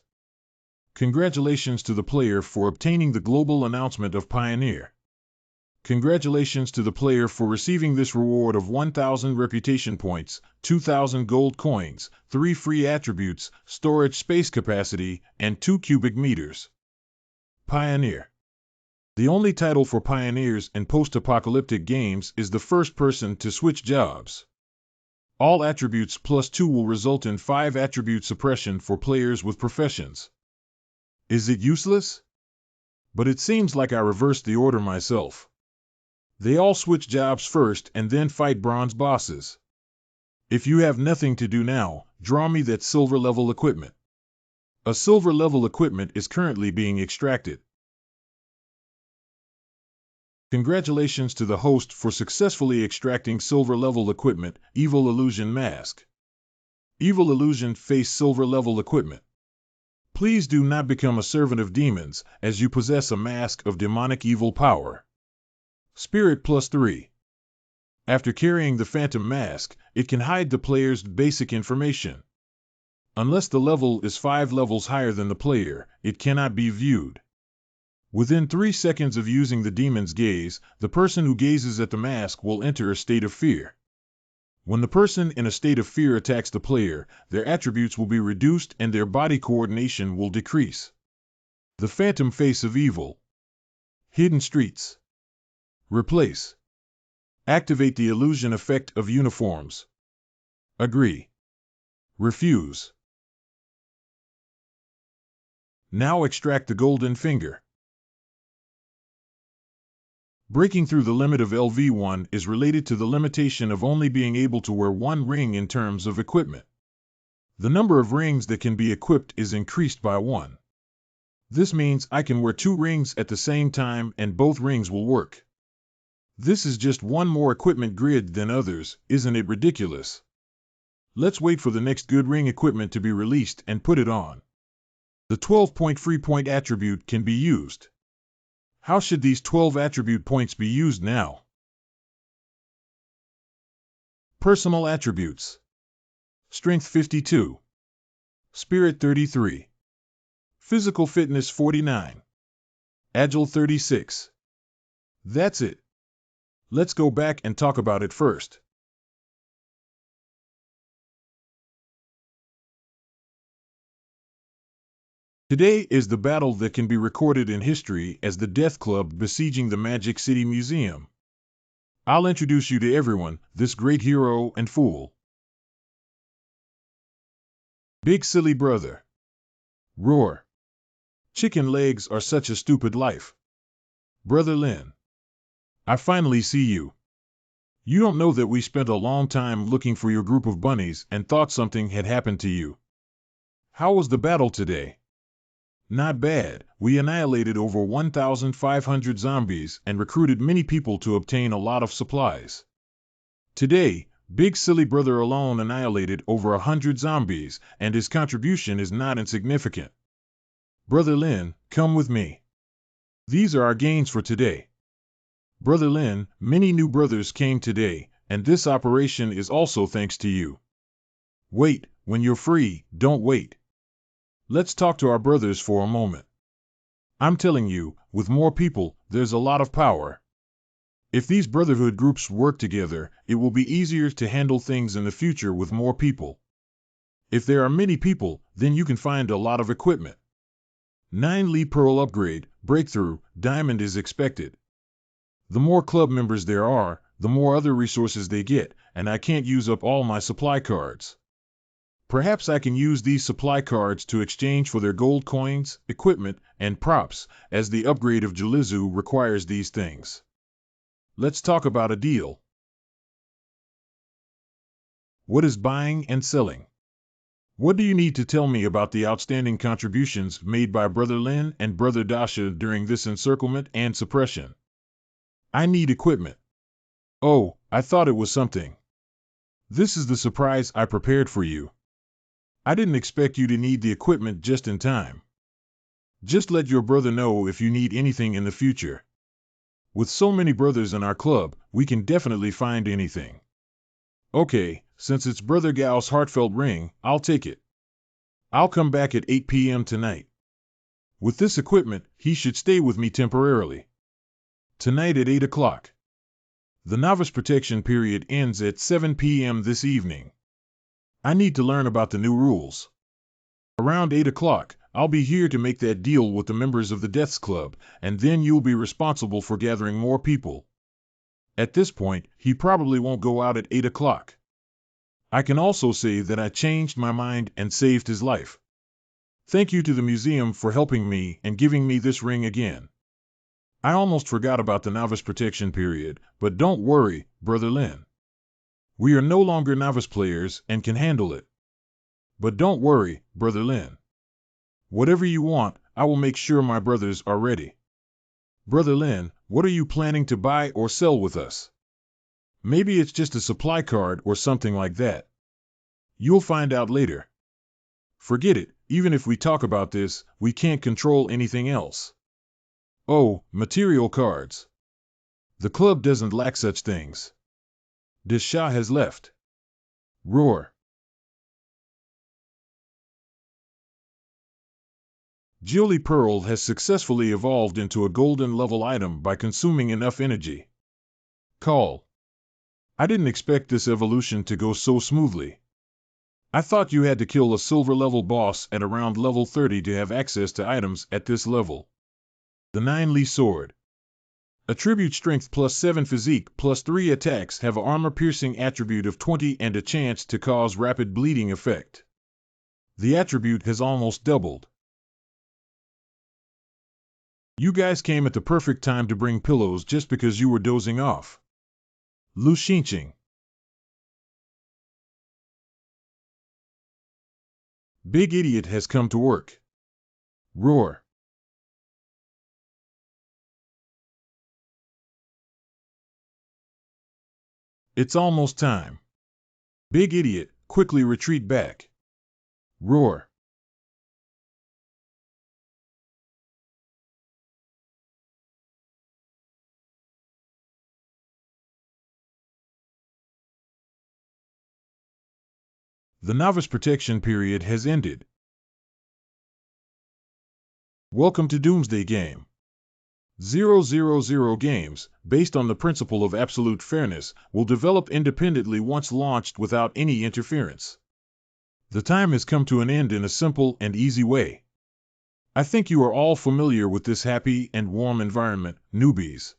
Congratulations to the player for obtaining the global announcement of Pioneer. Congratulations to the player for receiving this reward of 1,000 reputation points, 2,000 gold coins, 3 free attributes, storage space capacity, and 2 cubic meters. Pioneer. The only title for pioneers in post-apocalyptic games is the first person to switch jobs. All attributes +2 will result in 5 attribute suppression for players with professions. Is it useless? But it seems like I reversed the order myself. They all switch jobs first and then fight bronze bosses. If you have nothing to do now, draw me that silver level equipment. A silver level equipment is currently being extracted. Congratulations to the host for successfully extracting silver level equipment, Evil Illusion Mask. Evil Illusion Face silver level equipment. Please do not become a servant of demons, as you possess a mask of demonic evil power. Spirit +3. After carrying the Phantom Mask, it can hide the player's basic information. Unless the level is 5 levels higher than the player, it cannot be viewed. Within 3 seconds of using the demon's gaze, the person who gazes at the mask will enter a state of fear. When the person in a state of fear attacks the player, their attributes will be reduced and their body coordination will decrease. The Phantom Face of Evil. Hidden Streets. Replace. Activate the illusion effect of uniforms. Agree. Refuse. Now extract the golden finger. Breaking through the limit of LV1 is related to the limitation of only being able to wear 1 ring in terms of equipment. The number of rings that can be equipped is increased by 1. This means I can wear 2 rings at the same time and both rings will work. This is just one more equipment grid than others, isn't it ridiculous? Let's wait for the next good ring equipment to be released and put it on. The 12-point free point attribute can be used. How should these 12 attribute points be used now? Personal attributes. Strength 52. Spirit 33. Physical fitness 49. Agile 36. That's it. Let's go back and talk about it first. Today is the battle that can be recorded in history as the Death Club besieging the Magic City Museum. I'll introduce you to everyone, this great hero and fool. Big Silly Brother. Roar. Chicken legs are such a stupid life. Brother Lin. I finally see you. You don't know that we spent a long time looking for your group of bunnies and thought something had happened to you. How was the battle today? Not bad. We annihilated over 1,500 zombies and recruited many people to obtain a lot of supplies. Today, Big Silly Brother alone annihilated over 100 zombies, and his contribution is not insignificant. Brother Lin, come with me. These are our gains for today. Brother Lin, many new brothers came today, and this operation is also thanks to you. Wait, when you're free, don't wait. Let's talk to our brothers for a moment. I'm telling you, with more people, there's a lot of power. If these brotherhood groups work together, it will be easier to handle things in the future with more people. If there are many people, then you can find a lot of equipment. 9 Li Pearl upgrade, breakthrough, diamond is expected. The more club members there are, the more other resources they get, and I can't use up all my supply cards. Perhaps I can use these supply cards to exchange for their gold coins, equipment, and props, as the upgrade of Jalizu requires these things. Let's talk about a deal. What is buying and selling? What do you need to tell me about the outstanding contributions made by Brother Lin and Brother Dasha during this encirclement and suppression? I need equipment. Oh, I thought it was something. This is the surprise I prepared for you. I didn't expect you to need the equipment just in time. Just let your brother know if you need anything in the future. With so many brothers in our club, we can definitely find anything. Okay, since it's Brother Gao's heartfelt ring, I'll take it. I'll come back at 8 p.m. tonight. With this equipment, he should stay with me temporarily. Tonight at 8 o'clock. The novice protection period ends at 7 p.m. this evening. I need to learn about the new rules. Around 8 o'clock, I'll be here to make that deal with the members of the Death's Club, and then you'll be responsible for gathering more people. At this point, he probably won't go out at 8 o'clock. I can also say that I changed my mind and saved his life. Thank you to the museum for helping me and giving me this ring again. I almost forgot about the novice protection period, but don't worry, Brother Lin. We are no longer novice players and can handle it. But don't worry, Brother Lin. Whatever you want, I will make sure my brothers are ready. Brother Lin, what are you planning to buy or sell with us? Maybe it's just a supply card or something like that. You'll find out later. Forget it, even if we talk about this, we can't control anything else. Oh, material cards. The club doesn't lack such things. Disha has left. Roar. Jilly Pearl has successfully evolved into a golden level item by consuming enough energy. Call. I didn't expect this evolution to go so smoothly. I thought you had to kill a silver level boss at around level 30 to have access to items at this level. The 9 Li Sword. Attribute strength plus 7 physique plus 3 attacks have an armor piercing attribute of 20 and a chance to cause rapid bleeding effect. The attribute has almost doubled. You guys came at the perfect time to bring pillows just because you were dozing off. Lu Xinqing. Big Idiot has come to work. Roar. It's almost time. Big Idiot, quickly retreat back. Roar. The novice protection period has ended. Welcome to Doomsday Game. 000 games, based on the principle of absolute fairness, will develop independently once launched without any interference. The time has come to an end in a simple and easy way. I think you are all familiar with this happy and warm environment, newbies.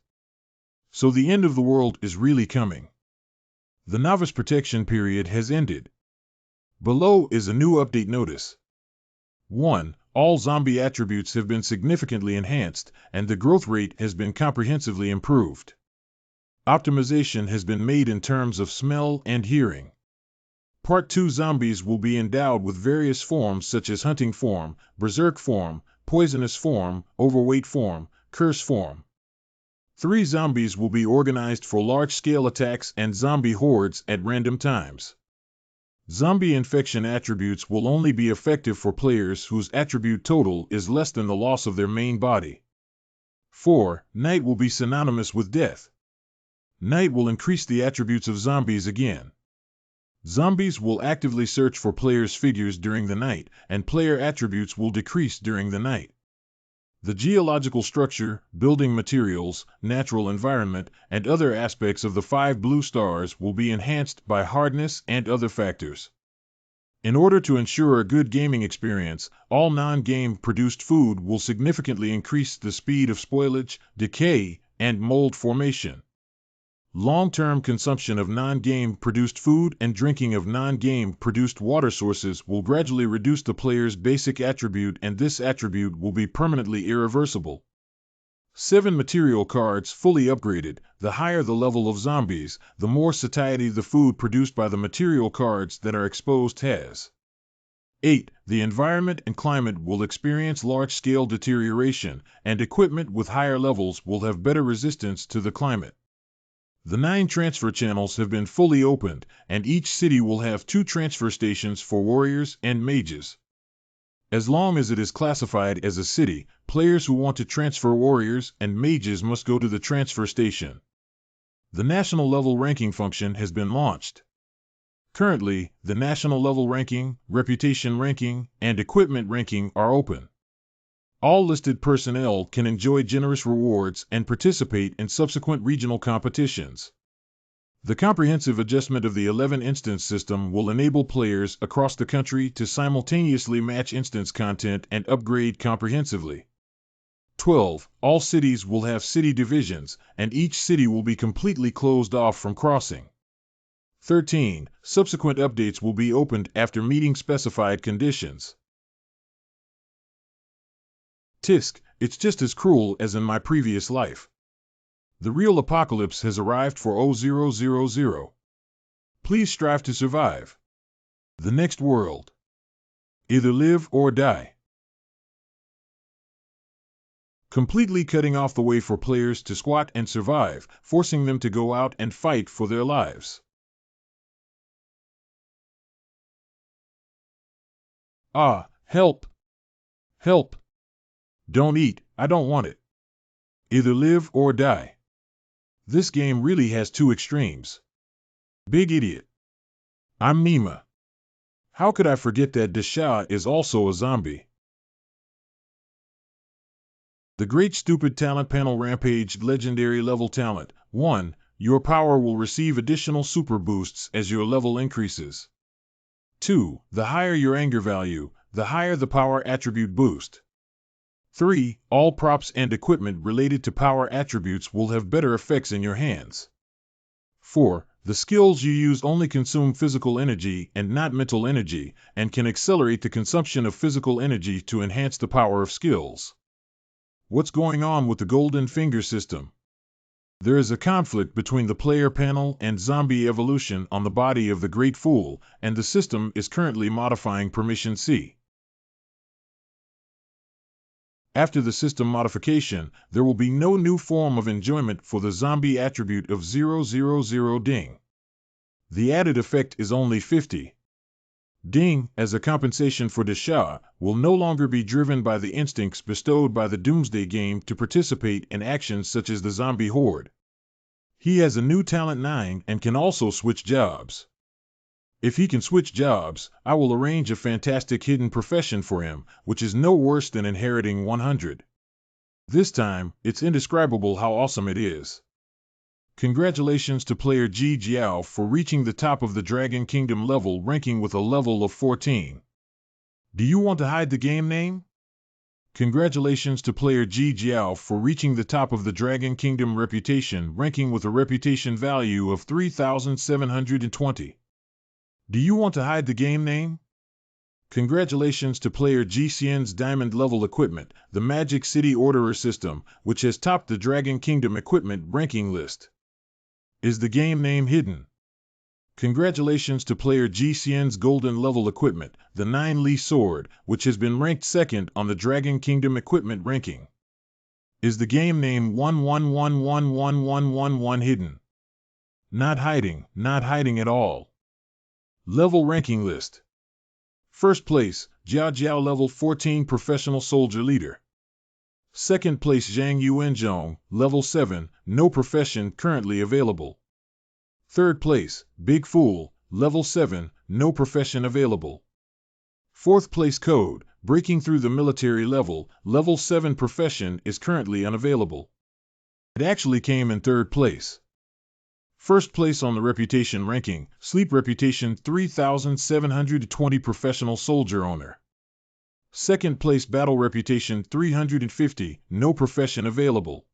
So the end of the world is really coming. The novice protection period has ended. Below is a new update notice. 1. All zombie attributes have been significantly enhanced, and the growth rate has been comprehensively improved. Optimization has been made in terms of smell and hearing. Part 2 zombies will be endowed with various forms such as hunting form, berserk form, poisonous form, overweight form, curse form. 3 zombies will be organized for large-scale attacks and zombie hordes at random times. Zombie infection attributes will only be effective for players whose attribute total is less than the loss of their main body. 4. Night will be synonymous with death. Night will increase the attributes of zombies again. Zombies will actively search for players' figures during the night, and player attributes will decrease during the night. The geological structure, building materials, natural environment, and other aspects of the 5 blue stars will be enhanced by hardness and other factors. In order to ensure a good gaming experience, all non-game produced food will significantly increase the speed of spoilage, decay, and mold formation. Long-term consumption of non-game produced food and drinking of non-game produced water sources will gradually reduce the player's basic attribute, and this attribute will be permanently irreversible. 7 material cards fully upgraded. The higher the level of zombies, the more satiety the food produced by the material cards that are exposed has. 8. The environment and climate will experience large-scale deterioration, and equipment with higher levels will have better resistance to the climate. The 9 transfer channels have been fully opened, and each city will have 2 transfer stations for warriors and mages. As long as it is classified as a city, players who want to transfer warriors and mages must go to the transfer station. The national level ranking function has been launched. Currently, the national level ranking, reputation ranking, and equipment ranking are open. All listed personnel can enjoy generous rewards and participate in subsequent regional competitions. The comprehensive adjustment of the 11 instance system will enable players across the country to simultaneously match instance content and upgrade comprehensively. 12. All cities will have city divisions, and each city will be completely closed off from crossing. 13. Subsequent updates will be opened after meeting specified conditions. Tisk, it's just as cruel as in my previous life. The real apocalypse has arrived for 0000. Please strive to survive. The next world. Either live or die. Completely cutting off the way for players to squat and survive, forcing them to go out and fight for their lives. Ah, help! Help! Don't eat, I don't want it. Either live or die. This game really has 2 extremes. Big idiot. I'm Nima. How could I forget that Desha is also a zombie? The Great Stupid Talent Panel Rampage Legendary Level Talent. 1. Your power will receive additional super boosts as your level increases. 2. The higher your anger value, the higher the power attribute boost. 3. All props and equipment related to power attributes will have better effects in your hands. 4. The skills you use only consume physical energy and not mental energy, and can accelerate the consumption of physical energy to enhance the power of skills. What's going on with the Golden Finger system? There is a conflict between the player panel and zombie evolution on the body of the Great Fool, and the system is currently modifying Permission C. After the system modification, there will be no new form of enjoyment for the zombie attribute of 000 ding. The added effect is only 50. Ding, as a compensation for Desha, will no longer be driven by the instincts bestowed by the Doomsday Game to participate in actions such as the zombie horde. He has a new talent 9 and can also switch jobs. If he can switch jobs, I will arrange a fantastic hidden profession for him, which is no worse than inheriting 100. This time, it's indescribable how awesome it is. Congratulations to player Ji Jiao for reaching the top of the Dragon Kingdom level ranking with a level of 14. Do you want to hide the game name? Congratulations to player Ji Jiao for reaching the top of the Dragon Kingdom reputation ranking with a reputation value of 3,720. Do you want to hide the game name? Congratulations to player Ji Xian's diamond level equipment, the Magic City Orderer system, which has topped the Dragon Kingdom equipment ranking list. Is the game name hidden? Congratulations to player Ji Xian's golden level equipment, the 9 Li sword, which has been ranked second on the Dragon Kingdom equipment ranking. Is the game name 11111111 hidden? Not hiding at all. Level ranking list. First place, Jiao Jiao level 14 professional soldier leader. Second place, Zhang Yuanzhong, level 7, no profession currently available. Third place, Big Fool, level 7, no profession available. Fourth place, Code, breaking through the military level 7 profession is currently unavailable. It actually came in third place. First place on the reputation ranking, Sleep reputation 3,720 professional soldier owner. Second place, Battle reputation 350, no profession available.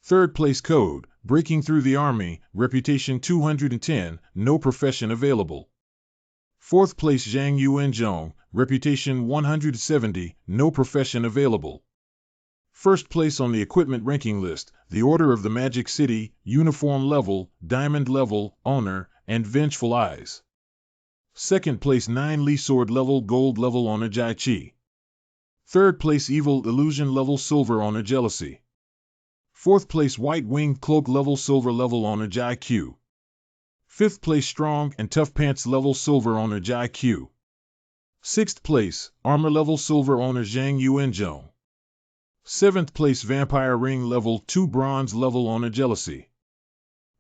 Third place, Code, breaking through the army, reputation 210, no profession available. Fourth place, Zhang Yuanzhong, reputation 170, no profession available. First place on the equipment ranking list, the Order of the Magic City, uniform level, diamond level, owner, and vengeful eyes. Second place, 9 Li sword level, gold level owner, Jai Qi. Third place, evil illusion level, silver owner, jealousy. Fourth place, white winged cloak level, silver level owner, Jai Q. Fifth place, strong and tough pants level, silver owner, Jai Q. Sixth place, armor level, silver owner, Zhang Yuanzhong. Seventh place, vampire ring level 2, bronze level owner, jealousy.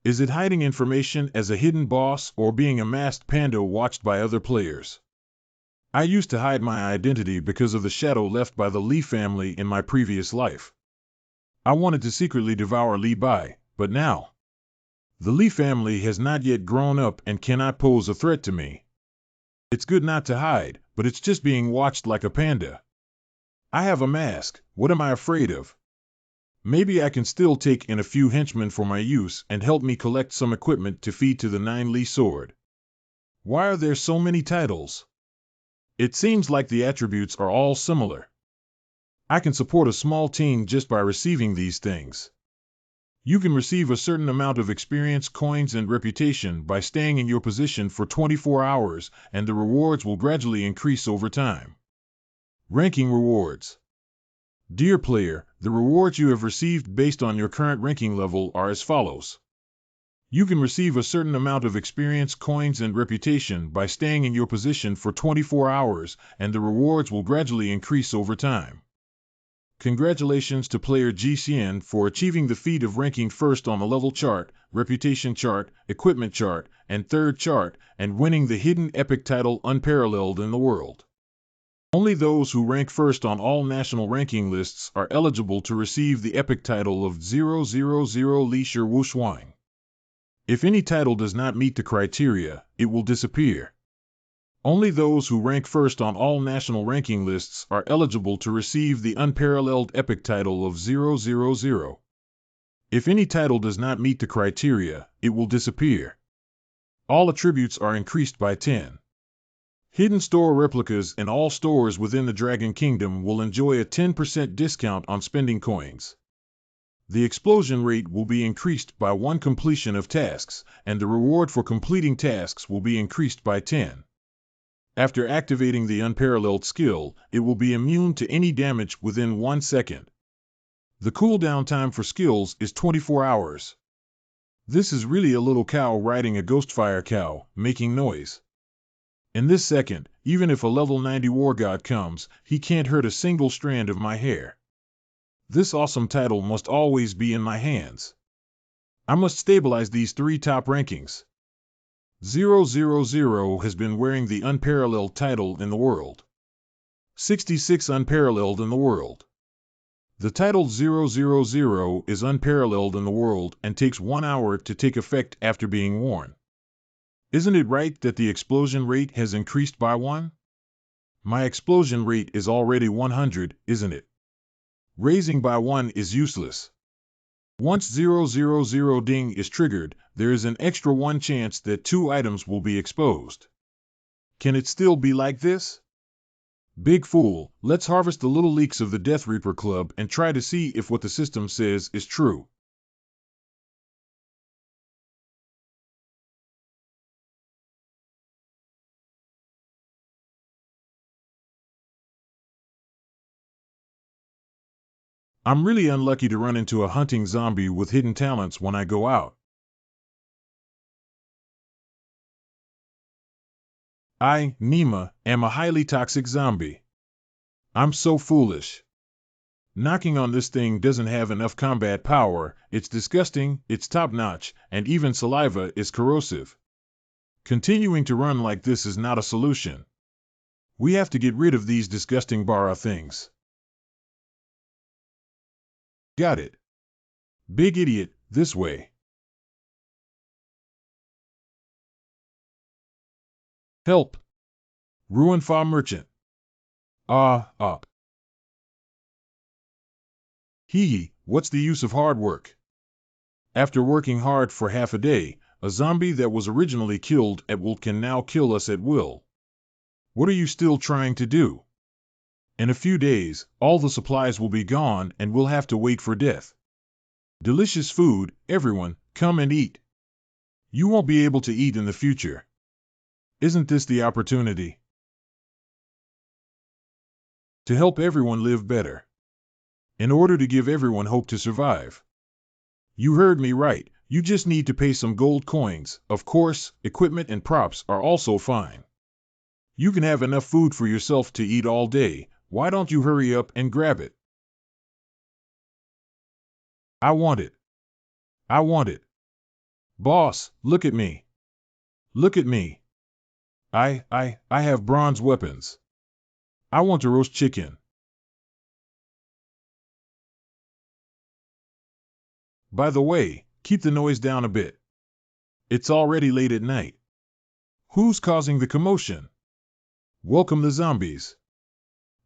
Is it hiding information as a hidden boss or being a masked panda watched by other players? I used to hide my identity because of the shadow left by the Li family in my previous life. I wanted to secretly devour Li Bai, but now the Li family has not yet grown up and cannot pose a threat to me. It's good not to hide, but it's just being watched like a panda. I have a mask, what am I afraid of? Maybe I can still take in a few henchmen for my use and help me collect some equipment to feed to the 9 Li sword. Why are there so many titles? It seems like the attributes are all similar. I can support a small team just by receiving these things. You can receive a certain amount of experience, coins, and reputation by staying in your position for 24 hours, and the rewards will gradually increase over time. Ranking rewards. Dear player, the rewards you have received based on your current ranking level are as follows. You can receive a certain amount of experience, coins, and reputation by staying in your position for 24 hours, and the rewards will gradually increase over time. Congratulations to player Ji Xian for achieving the feat of ranking first on the level chart, reputation chart, equipment chart, and third chart, and winning the hidden epic title Unparalleled in the World. Only those who rank first on all national ranking lists are eligible to receive the epic title of 000 Li Shi Wuxuang. If any title does not meet the criteria, it will disappear. Only those who rank first on all national ranking lists are eligible to receive the unparalleled epic title of 000. If any title does not meet the criteria, it will disappear. All attributes are increased by 10. Hidden store replicas in all stores within the Dragon Kingdom will enjoy a 10% discount on spending coins. The explosion rate will be increased by 1 completion of tasks, and the reward for completing tasks will be increased by 10. After activating the unparalleled skill, it will be immune to any damage within 1 second. The cooldown time for skills is 24 hours. This is really a little cow riding a Ghostfire cow, making noise. In this second, even if a level 90 war god comes, he can't hurt a single strand of my hair. This awesome title must always be in my hands. I must stabilize these 3 top rankings. 000 has been wearing the unparalleled title in the world. 66 unparalleled in the world. The title 000 is unparalleled in the world and takes 1 hour to take effect after being worn. Isn't it right that the explosion rate has increased by 1? My explosion rate is already 100, isn't it? Raising by 1 is useless. Once 000 ding is triggered, there is an extra 1 chance that 2 items will be exposed. Can it still be like this? Big fool, let's harvest the little leaks of the Death Reaper Club and try to see if what the system says is true. I'm really unlucky to run into a hunting zombie with hidden talents when I go out. I, Nima, am a highly toxic zombie. I'm so foolish. Knocking on this thing doesn't have enough combat power, it's disgusting, it's top-notch, and even saliva is corrosive. Continuing to run like this is not a solution. We have to get rid of these disgusting bara things. Got it. Big idiot, this way. Help. Ruin Fa Merchant. Up. What's the use of hard work? After working hard for half a day, a zombie that was originally killed at will can now kill us at will. What are you still trying to do? In a few days, all the supplies will be gone and we'll have to wait for death. Delicious food, everyone, come and eat. You won't be able to eat in the future. Isn't this the opportunity? To help everyone live better. In order to give everyone hope to survive. You heard me right, you just need to pay some gold coins. Of course, equipment and props are also fine. You can have enough food for yourself to eat all day. Why don't you hurry up and grab it? I want it. I want it. Boss, look at me. Look at me. I have bronze weapons. I want to roast chicken. By the way, keep the noise down a bit. It's already late at night. Who's causing the commotion? Welcome the zombies.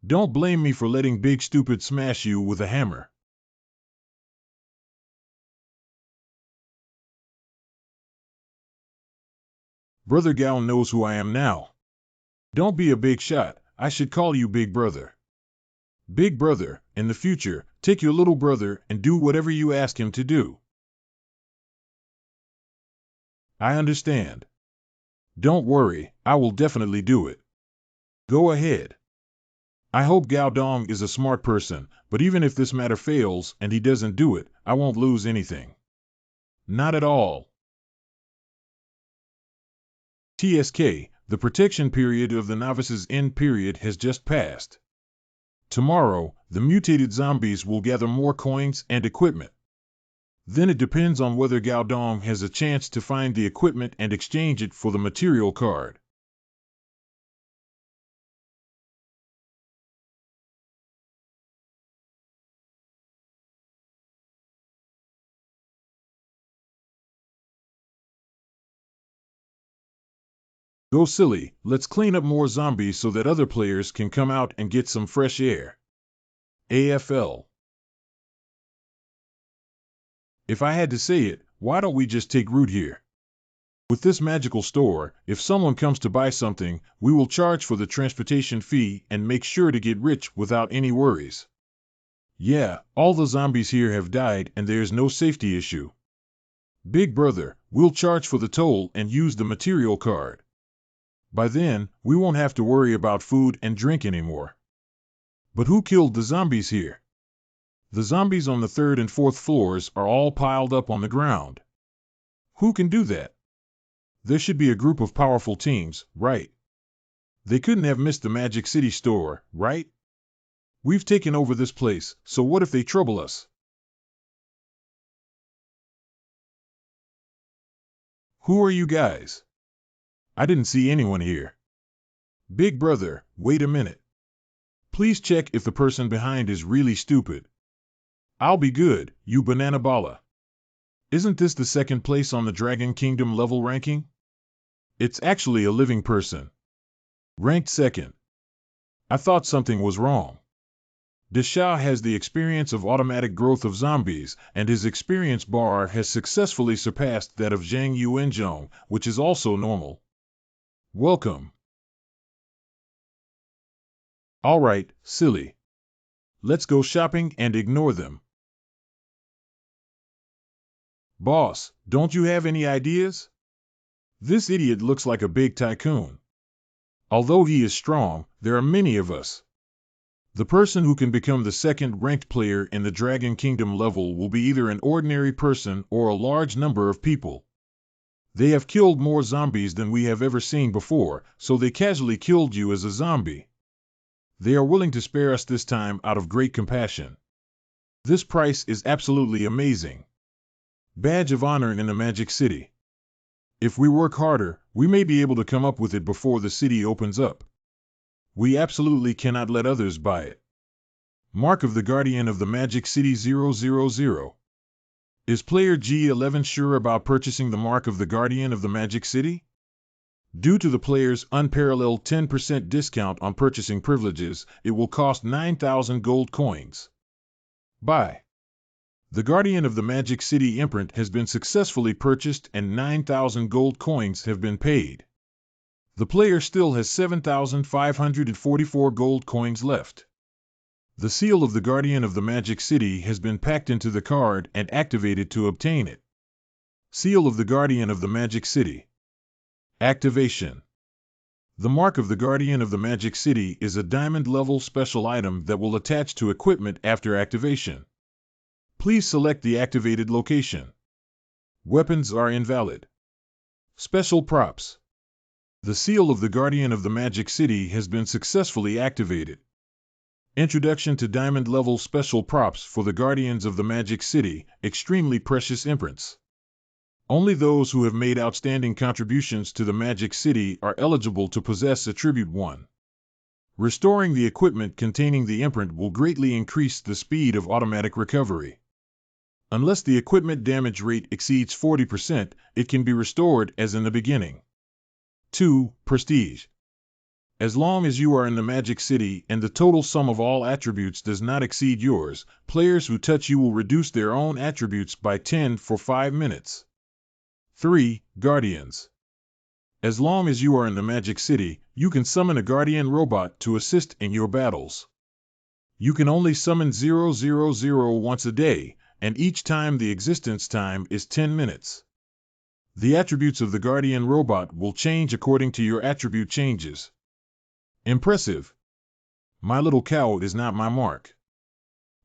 Don't blame me for letting Big Stupid smash you with a hammer. Brother Gao knows who I am now. Don't be a big shot, I should call you Big Brother. Big Brother, in the future, take your little brother and do whatever you ask him to do. I understand. Don't worry, I will definitely do it. Go ahead. I hope Gao Dong is a smart person, but even if this matter fails and he doesn't do it, I won't lose anything. Not at all. TSK, the protection period of the novice's end period has just passed. Tomorrow, the mutated zombies will gather more coins and equipment. Then it depends on whether Gao Dong has a chance to find the equipment and exchange it for the material card. Go silly, let's clean up more zombies so that other players can come out and get some fresh air. AFL. If I had to say it, why don't we just take root here? With this magical store, if someone comes to buy something, we will charge for the transportation fee and make sure to get rich without any worries. Yeah, all the zombies here have died and there's no safety issue. Big Brother, we'll charge for the toll and use the material card. By then, we won't have to worry about food and drink anymore. But who killed the zombies here? The zombies on the 3rd and 4th floors are all piled up on the ground. Who can do that? There should be a group of powerful teams, right? They couldn't have missed the Magic City store, right? We've taken over this place, so what if they trouble us? Who are you guys? I didn't see anyone here. Big brother, wait a minute. Please check if the person behind is really stupid. I'll be good, you banana bala. Isn't this the second place on the Dragon Kingdom level ranking? It's actually a living person. Ranked second. I thought something was wrong. Deshao has the experience of automatic growth of zombies, and his experience bar has successfully surpassed that of Zhang Yuanzhong, which is also normal. Welcome. Alright, silly. Let's go shopping and ignore them. Boss, don't you have any ideas? This idiot looks like a big tycoon. Although he is strong, there are many of us. The person who can become the second ranked player in the Dragon Kingdom level will be either an ordinary person or a large number of people. They have killed more zombies than we have ever seen before, so they casually killed you as a zombie. They are willing to spare us this time out of great compassion. This price is absolutely amazing. Badge of honor in the Magic City. If we work harder, we may be able to come up with it before the city opens up. We absolutely cannot let others buy it. Mark of the Guardian of the Magic City 000. Is player G11 sure about purchasing the Mark of the Guardian of the Magic City? Due to the player's unparalleled 10% discount on purchasing privileges, it will cost 9,000 gold coins. Buy. The Guardian of the Magic City imprint has been successfully purchased and 9,000 gold coins have been paid. The player still has 7,544 gold coins left. The seal of the Guardian of the Magic City has been packed into the card and activated to obtain it. Seal of the Guardian of the Magic City. Activation. The Mark of the Guardian of the Magic City is a diamond-level special item that will attach to equipment after activation. Please select the activated location. Weapons are invalid. Special props. The seal of the Guardian of the Magic City has been successfully activated. Introduction to diamond-level special props for the Guardians of the Magic City, extremely precious imprints. Only those who have made outstanding contributions to the Magic City are eligible to possess Attribute 1. Restoring the equipment containing the imprint will greatly increase the speed of automatic recovery. Unless the equipment damage rate exceeds 40%, it can be restored as in the beginning. 2. Prestige. As long as you are in the Magic City and the total sum of all attributes does not exceed yours, players who touch you will reduce their own attributes by 10 for 5 minutes. 3. Guardians. As long as you are in the Magic City, you can summon a Guardian robot to assist in your battles. You can only summon 000 once a day, and each time the existence time is 10 minutes. The attributes of the Guardian robot will change according to your attribute changes. Impressive. My little cow is not my mark.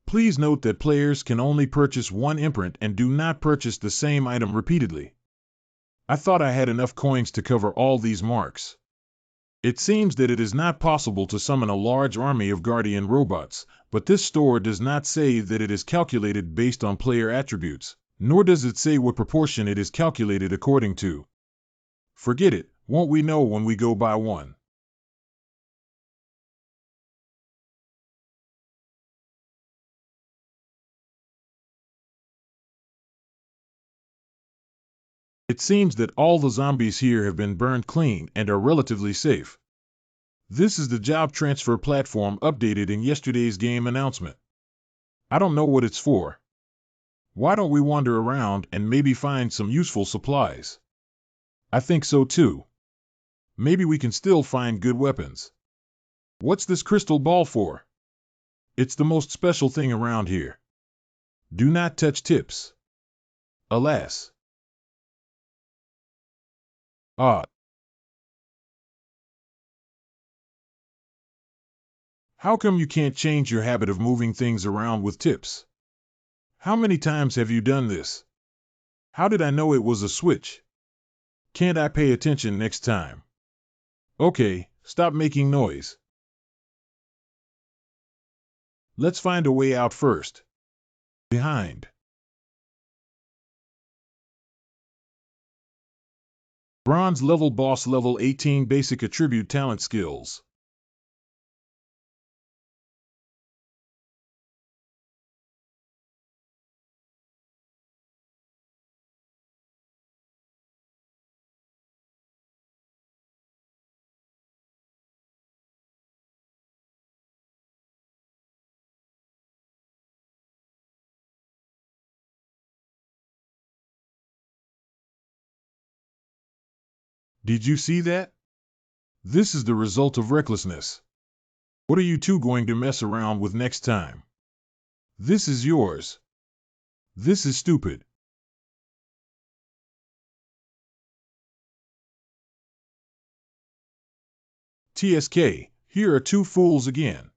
Please note that players can only purchase one imprint and do not purchase the same item repeatedly. I thought I had enough coins to cover all these marks. It seems that it is not possible to summon a large army of Guardian robots, but this store does not say that it is calculated based on player attributes, nor does it say what proportion it is calculated according to. Forget it, won't we know when we go buy one? It seems that all the zombies here have been burned clean and are relatively safe. This is the job transfer platform updated in yesterday's game announcement. I don't know what it's for. Why don't we wander around and maybe find some useful supplies? I think so too. Maybe we can still find good weapons. What's this crystal ball for? It's the most special thing around here. Do not touch tips. Alas. Ah. How come you can't change your habit of moving things around with tips? How many times have you done this? How did I know it was a switch? Can't I pay attention next time? Okay, stop making noise. Let's find a way out first. Behind. Bronze level boss level 18 basic attribute talent skills. Did you see that? This is the result of recklessness. What are you two going to mess around with next time? This is yours. This is stupid. TSK, here are two fools again.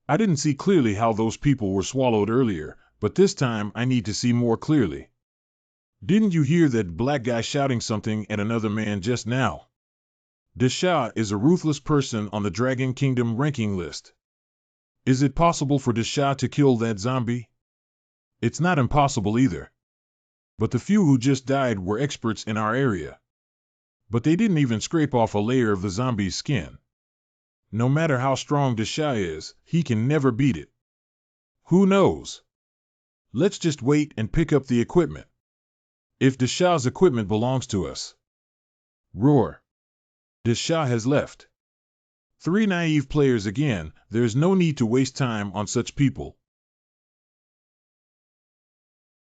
I didn't see clearly how those people were swallowed earlier, but this time I need to see more clearly. Didn't you hear that black guy shouting something at another man just now? Desha is a ruthless person on the Dragon Kingdom ranking list. Is it possible for Desha to kill that zombie? It's not impossible either. But the few who just died were experts in our area. But they didn't even scrape off a layer of the zombie's skin. No matter how strong Desha is, he can never beat it. Who knows? Let's just wait and pick up the equipment. If Desha's equipment belongs to us. Roar. Desha has left. 3 naive players again, there's no need to waste time on such people.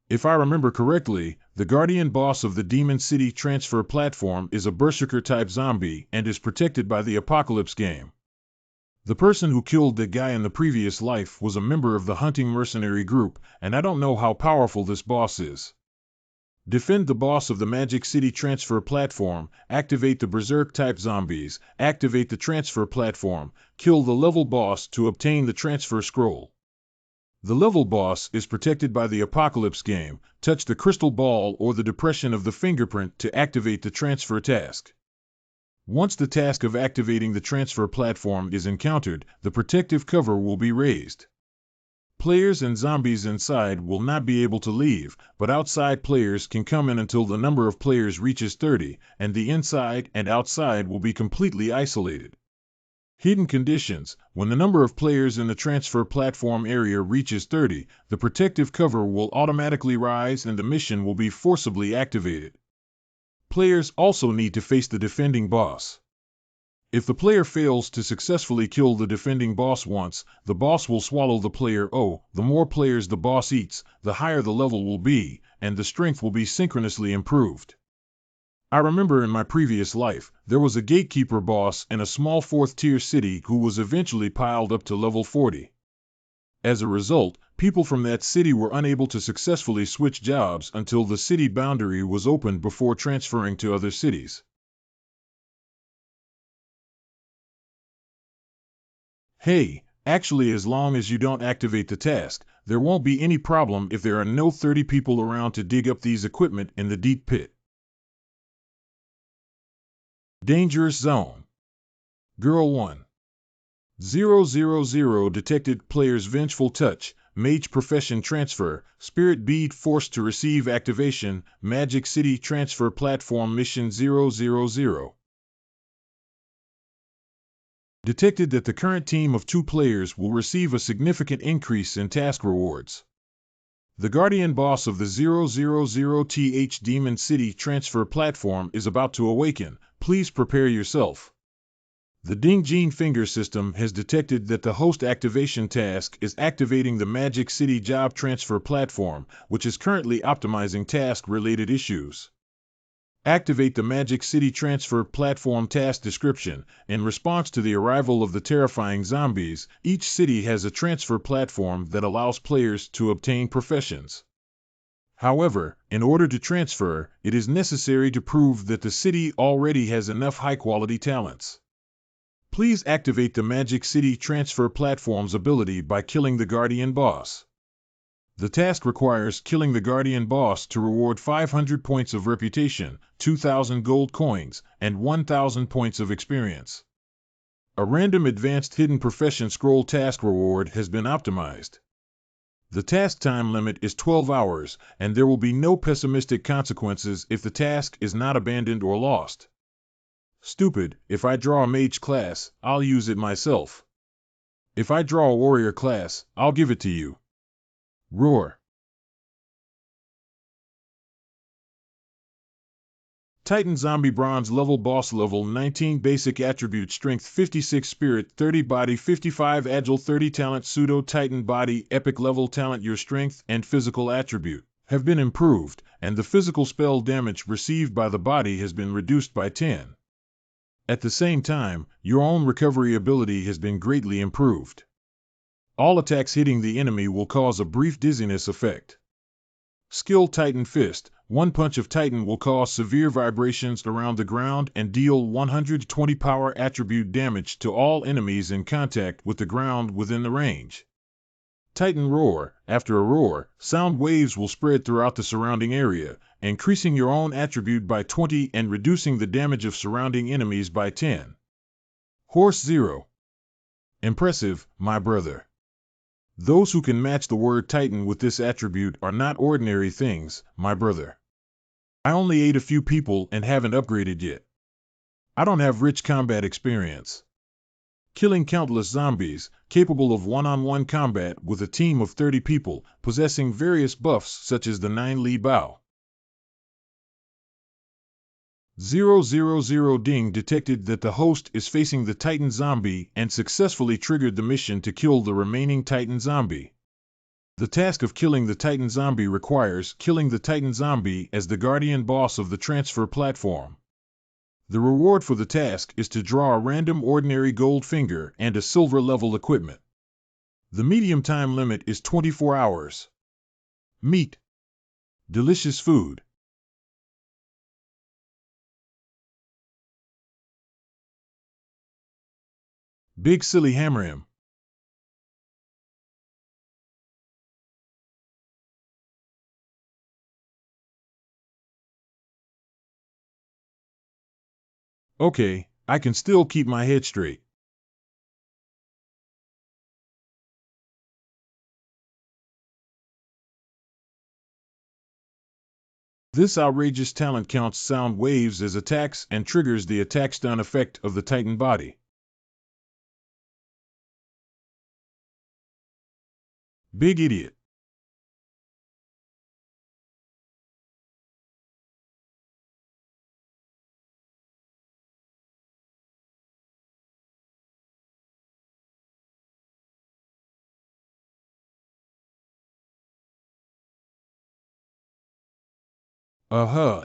If I remember correctly, the Guardian boss of the Demon City transfer platform is a Berserker-type zombie and is protected by the Apocalypse game. The person who killed the guy in the previous life was a member of the hunting mercenary group, and I don't know how powerful this boss is. Defend the boss of the Magic City transfer platform, activate the Berserk-type zombies, activate the transfer platform, kill the level boss to obtain the transfer scroll. The level boss is protected by the Apocalypse game, touch the crystal ball or the depression of the fingerprint to activate the transfer task. Once the task of activating the transfer platform is encountered, the protective cover will be raised. Players and zombies inside will not be able to leave, but outside players can come in until the number of players reaches 30, and the inside and outside will be completely isolated. Hidden conditions: when the number of players in the transfer platform area reaches 30, the protective cover will automatically rise and the mission will be forcibly activated. Players also need to face the defending boss. If the player fails to successfully kill the defending boss once, the boss will swallow the player. The more players the boss eats, the higher the level will be, and the strength will be synchronously improved. I remember in my previous life, there was a gatekeeper boss in a small 4th-tier city who was eventually piled up to level 40. As a result, people from that city were unable to successfully switch jobs until the city boundary was opened before transferring to other cities. Hey, actually, as long as you don't activate the task, there won't be any problem if there are no 30 people around to dig up these equipment in the deep pit. Dangerous Zone. Girl 1. 000 detected player's vengeful touch, mage profession transfer, spirit bead forced to receive activation, Magic City transfer platform mission 000. Detected that the current team of 2 players will receive a significant increase in task rewards. The Guardian boss of the 000th Demon City transfer platform is about to awaken. Please prepare yourself. The Ding Gene Finger system has detected that the host activation task is activating the Magic City job transfer platform, which is currently optimizing task-related issues. Activate the Magic City transfer platform task description. In response to the arrival of the terrifying zombies, each city has a transfer platform that allows players to obtain professions. However, in order to transfer, it is necessary to prove that the city already has enough high-quality talents. Please activate the Magic City transfer platform's ability by killing the Guardian boss. The task requires killing the Guardian boss to reward 500 points of reputation, 2,000 gold coins, and 1,000 points of experience. A random advanced hidden profession scroll task reward has been optimized. The task time limit is 12 hours, and there will be no pessimistic consequences if the task is not abandoned or lost. Stupid, if I draw a mage class, I'll use it myself. If I draw a warrior class, I'll give it to you. Roar. Titan Zombie Bronze level boss level 19 basic attribute strength 56 spirit 30 body 55 agile 30 talent pseudo Titan body epic level talent your strength and physical attribute have been improved and the physical spell damage received by the body has been reduced by 10. At the same time, your own recovery ability has been greatly improved. All attacks hitting the enemy will cause a brief dizziness effect. Skill Titan Fist. One punch of Titan will cause severe vibrations around the ground and deal 120 power attribute damage to all enemies in contact with the ground within the range. Titan Roar. After a roar, sound waves will spread throughout the surrounding area, increasing your own attribute by 20 and reducing the damage of surrounding enemies by 10. Horse Zero. Impressive, my brother. Those who can match the word Titan with this attribute are not ordinary things, my brother. I only ate a few people and haven't upgraded yet. I don't have rich combat experience. Killing countless zombies, capable of one-on-one combat with a team of 30 people, possessing various buffs such as the 9 Li Bao. 000 Ding detected that the host is facing the Titan zombie and successfully triggered the mission to kill the remaining Titan zombie. The task of killing the Titan zombie requires killing the Titan zombie as the guardian boss of the transfer platform. The reward for the task is to draw a random ordinary gold finger and a silver level equipment. The medium time limit is 24 hours. Meat. Delicious food. Big Silly Hammer him. Okay, I can still keep my head straight. This outrageous talent counts sound waves as attacks and triggers the attack stun effect of the Titan body. Big idiot. Uh-huh.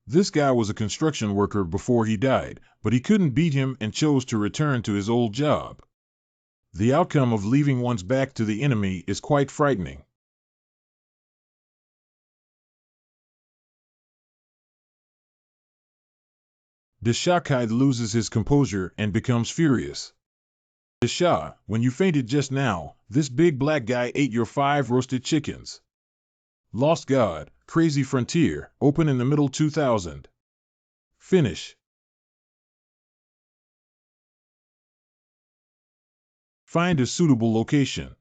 This guy was a construction worker before he died, but he couldn't beat him and chose to return to his old job. The outcome of leaving one's back to the enemy is quite frightening. Deshakai loses his composure and becomes furious. Desha, when you fainted just now, this big black guy ate your 5 roasted chickens. Lost God, Crazy Frontier, open in the middle 2000. Finish. Find a suitable location.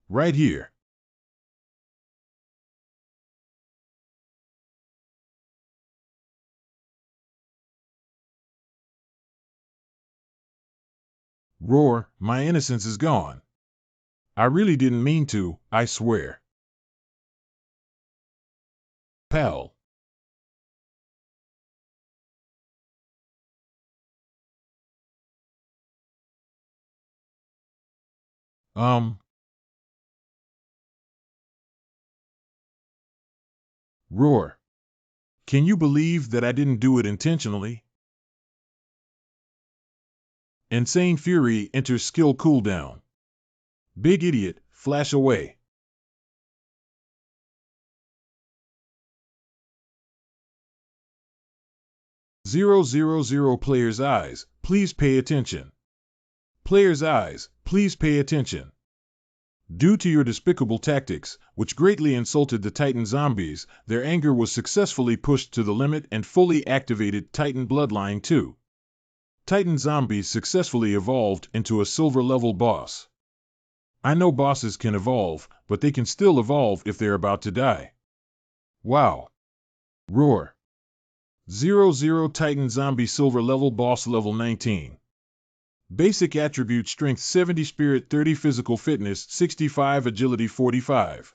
Right here. Roar, my innocence is gone. I really didn't mean to, I swear. Pal. Roar. Can you believe that I didn't do it intentionally? Insane Fury enters skill cooldown. Big idiot, flash away. 000 Player's eyes, please pay attention. Player's eyes, please pay attention. Due to your despicable tactics, which greatly insulted the Titan zombies, their anger was successfully pushed to the limit and fully activated Titan Bloodline 2. Titan zombies successfully evolved into a silver level boss. I know bosses can evolve, but they can still evolve if they're about to die. Wow. Roar. 00 Titan Zombie Silver Level Boss Level 19. Basic Attribute Strength 70, Spirit 30, Physical Fitness 65, Agility 45.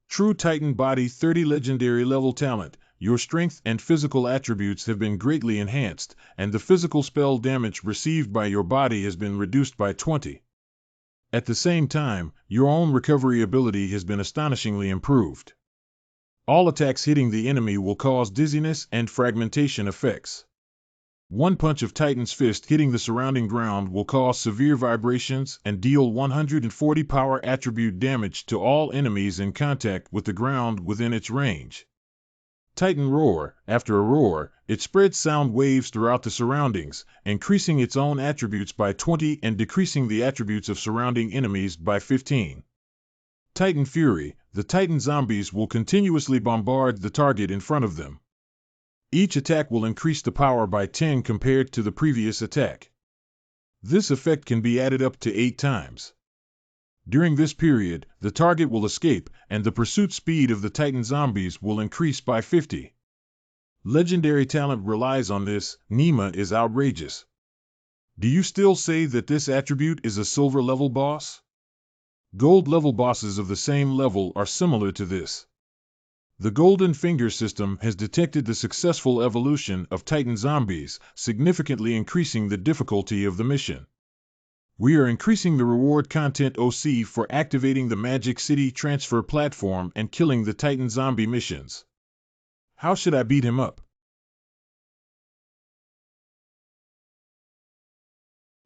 True Titan Body 30, Legendary Level Talent. Your strength and physical attributes have been greatly enhanced, and the physical spell damage received by your body has been reduced by 20. At the same time, your own recovery ability has been astonishingly improved. All attacks hitting the enemy will cause dizziness and fragmentation effects. One punch of Titan's fist hitting the surrounding ground will cause severe vibrations and deal 140 power attribute damage to all enemies in contact with the ground within its range. Titan Roar. After a roar, it spreads sound waves throughout the surroundings, increasing its own attributes by 20 and decreasing the attributes of surrounding enemies by 15. Titan Fury. The Titan zombies will continuously bombard the target in front of them. Each attack will increase the power by 10 compared to the previous attack. This effect can be added up to 8 times. During this period, the target will escape, and the pursuit speed of the Titan zombies will increase by 50. Legendary talent relies on this. Nema is outrageous. Do you still say that this attribute is a silver level boss? Gold level bosses of the same level are similar to this. The Golden Finger system has detected the successful evolution of Titan zombies, significantly increasing the difficulty of the mission. We are increasing the reward content OC for activating the Magic City transfer platform and killing the Titan zombie missions. How should I beat him up?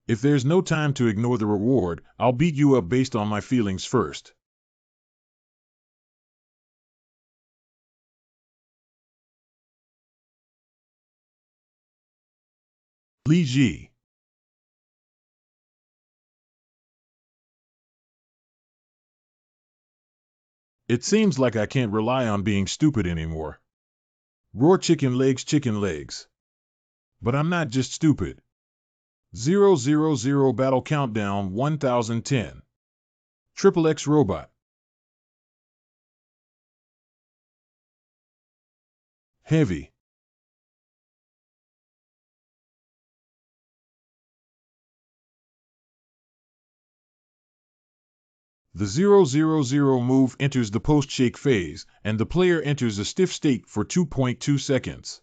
If there's no time to ignore the reward, I'll beat you up based on my feelings first. Li Ji. It seems like I can't rely on being stupid anymore. Roar chicken legs. But I'm not just stupid. 000 Battle Countdown 1010. Triple X Robot. Heavy. The 000 move enters the post-shake phase, and the player enters a stiff state for 2.2 seconds.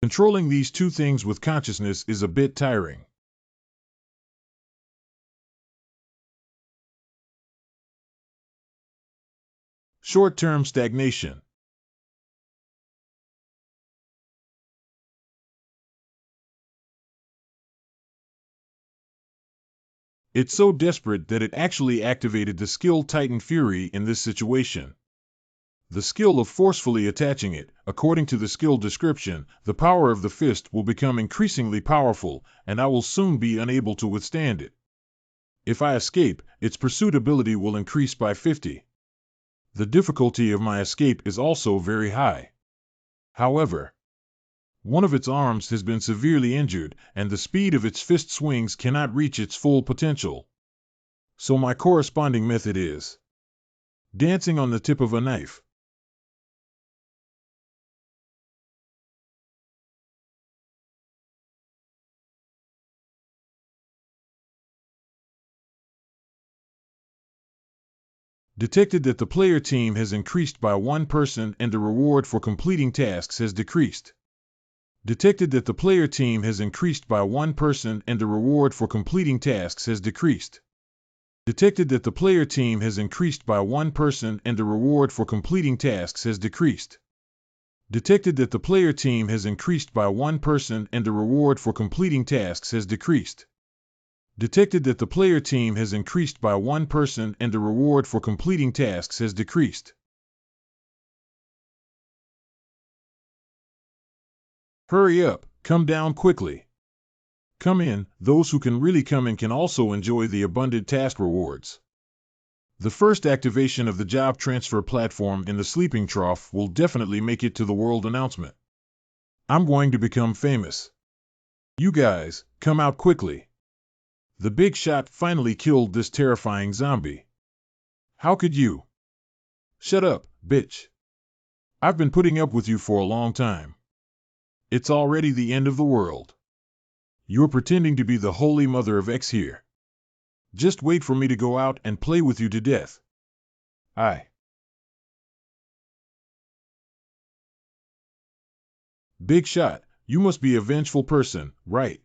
Controlling these two things with consciousness is a bit tiring. Short-term stagnation. It's so desperate that it actually activated the skill Titan Fury in this situation. The skill of forcefully attaching it. According to the skill description, the power of the fist will become increasingly powerful, and I will soon be unable to withstand it. If I escape, its pursuit ability will increase by 50. The difficulty of my escape is also very high. However, one of its arms has been severely injured, and the speed of its fist swings cannot reach its full potential. So my corresponding method is dancing on the tip of a knife. Detected that the player team has increased by 1 person and the reward for completing tasks has decreased. Detected that the player team has increased by 1 person and the reward for completing tasks has decreased. Detected that the player team has increased by 1 person and the reward for completing tasks has decreased. Detected that the player team has increased by 1 person and the reward for completing tasks has decreased. Detected that the player team has increased by one person and the reward for completing tasks has decreased. Hurry up, come down quickly. Come in, those who can really come in can also enjoy the abundant task rewards. The first activation of the job transfer platform in the sleeping trough will definitely make it to the world announcement. I'm going to become famous. You guys, come out quickly. The big shot finally killed this terrifying zombie. How could you? Shut up, bitch. I've been putting up with you for a long time. It's already the end of the world. You're pretending to be the Holy Mother of X here. Just wait for me to go out and play with you to death. Big shot, you must be a vengeful person, right?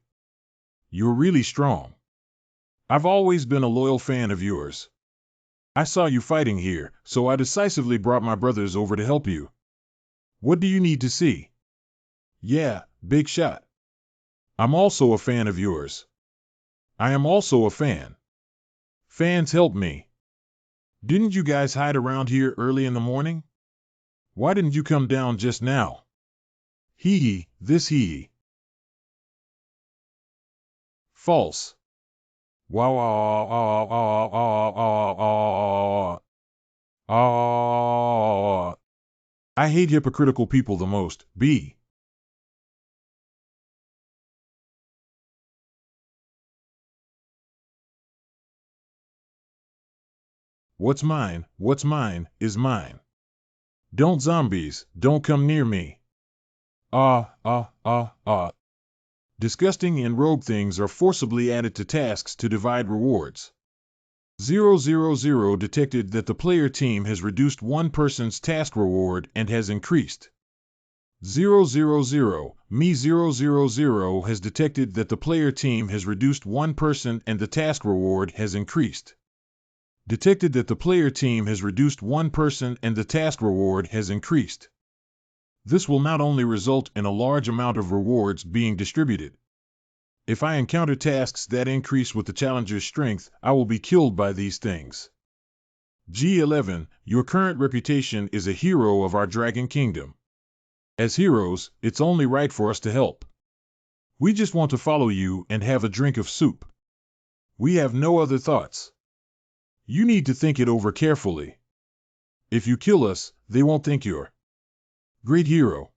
You're really strong. I've always been a loyal fan of yours. I saw you fighting here, so I decisively brought my brothers over to help you. What do you need to see? Yeah, big shot. I'm also a fan of yours. I am also a fan. Fans help me. Didn't you guys hide around here early in the morning? Why didn't you come down just now? Hee this hee. False. Wow, I hate hypocritical people the most. B. What's mine, is mine. Don't zombies, don't come near me. Disgusting and rogue things are forcibly added to tasks to divide rewards. 000 detected that the player team has reduced one person's task reward and has increased. 000 me 000 has detected that the player team has reduced one person and the task reward has increased. Detected that the player team has reduced one person and the task reward has increased. This will not only result in a large amount of rewards being distributed. If I encounter tasks that increase with the challenger's strength, I will be killed by these things. G11, your current reputation is a hero of our Dragon Kingdom. As heroes, it's only right for us to help. We just want to follow you and have a drink of soup. We have no other thoughts. You need to think it over carefully. If you kill us, they won't think you're great hero.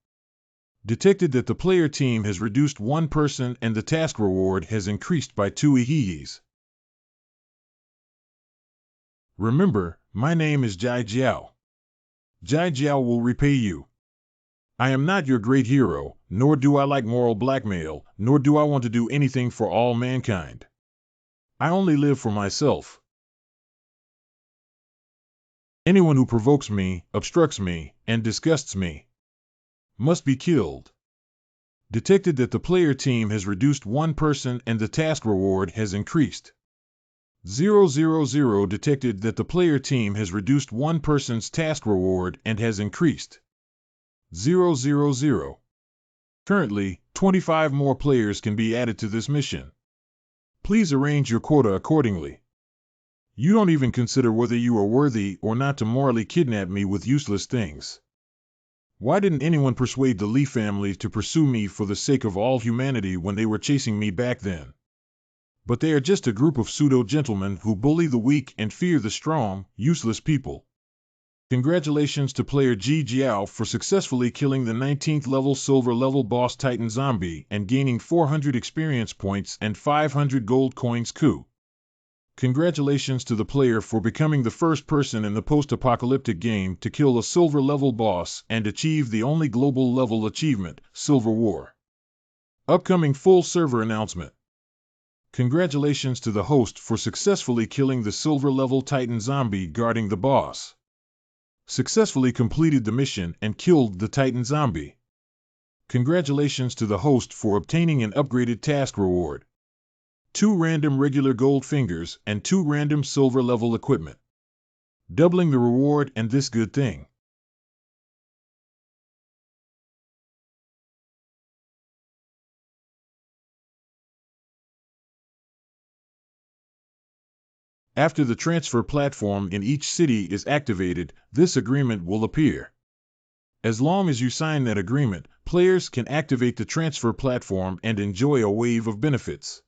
Detected that the player team has reduced one person and the task reward has increased by 2 ihihis. Remember, my name is Jai Jiao. Jai Jiao will repay you. I am not your great hero, nor do I like moral blackmail, nor do I want to do anything for all mankind. I only live for myself. Anyone who provokes me, obstructs me, and disgusts me must be killed. Detected that the player team has reduced one person and the task reward has increased. 000 detected that the player team has reduced one person's task reward and has increased. 000. Currently, 25 more players can be added to this mission. Please arrange your quota accordingly. You don't even consider whether you are worthy or not to morally kidnap me with useless things. Why didn't anyone persuade the Lee family to pursue me for the sake of all humanity when they were chasing me back then? But they are just a group of pseudo-gentlemen who bully the weak and fear the strong, useless people. Congratulations to player Ji Jiao for successfully killing the 19th level silver level boss Titan Zombie and gaining 400 experience points and 500 gold coins coup. Congratulations to the player for becoming the first person in the post-apocalyptic game to kill a silver level boss and achieve the only global level achievement, Silver War. Upcoming full server announcement. Congratulations to the host for successfully killing the silver level Titan Zombie guarding the boss. Successfully completed the mission and killed the Titan Zombie. Congratulations to the host for obtaining an upgraded task reward. 2 random regular gold fingers and 2 random silver level equipment. Doubling the reward and this good thing. After the transfer platform in each city is activated, this agreement will appear. As long as you sign that agreement, players can activate the transfer platform and enjoy a wave of benefits.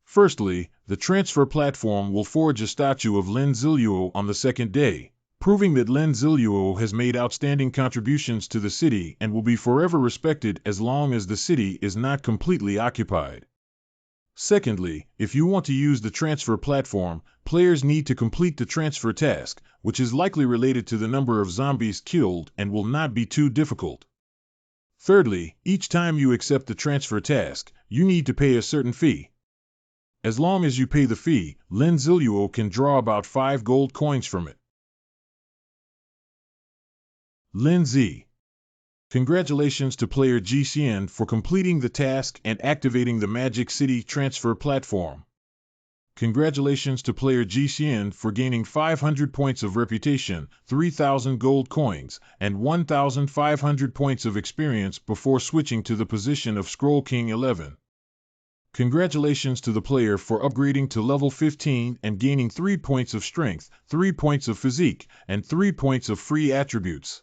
Firstly, the transfer platform will forge a statue of Lin Ziluo on the second day, proving that Lin Ziluo has made outstanding contributions to the city and will be forever respected as long as the city is not completely occupied. Secondly, if you want to use the transfer platform, players need to complete the transfer task, which is likely related to the number of zombies killed and will not be too difficult. Thirdly, each time you accept the transfer task, you need to pay a certain fee. As long as you pay the fee, Lin Ziluo can draw about 5 gold coins from it. Lin Z. Congratulations to player GCN for completing the task and activating the Magic City transfer platform. Congratulations to player GCN for gaining 500 points of reputation, 3,000 gold coins, and 1,500 points of experience before switching to the position of Scroll King 11. Congratulations to the player for upgrading to level 15 and gaining 3 points of strength, 3 points of physique, and 3 points of free attributes.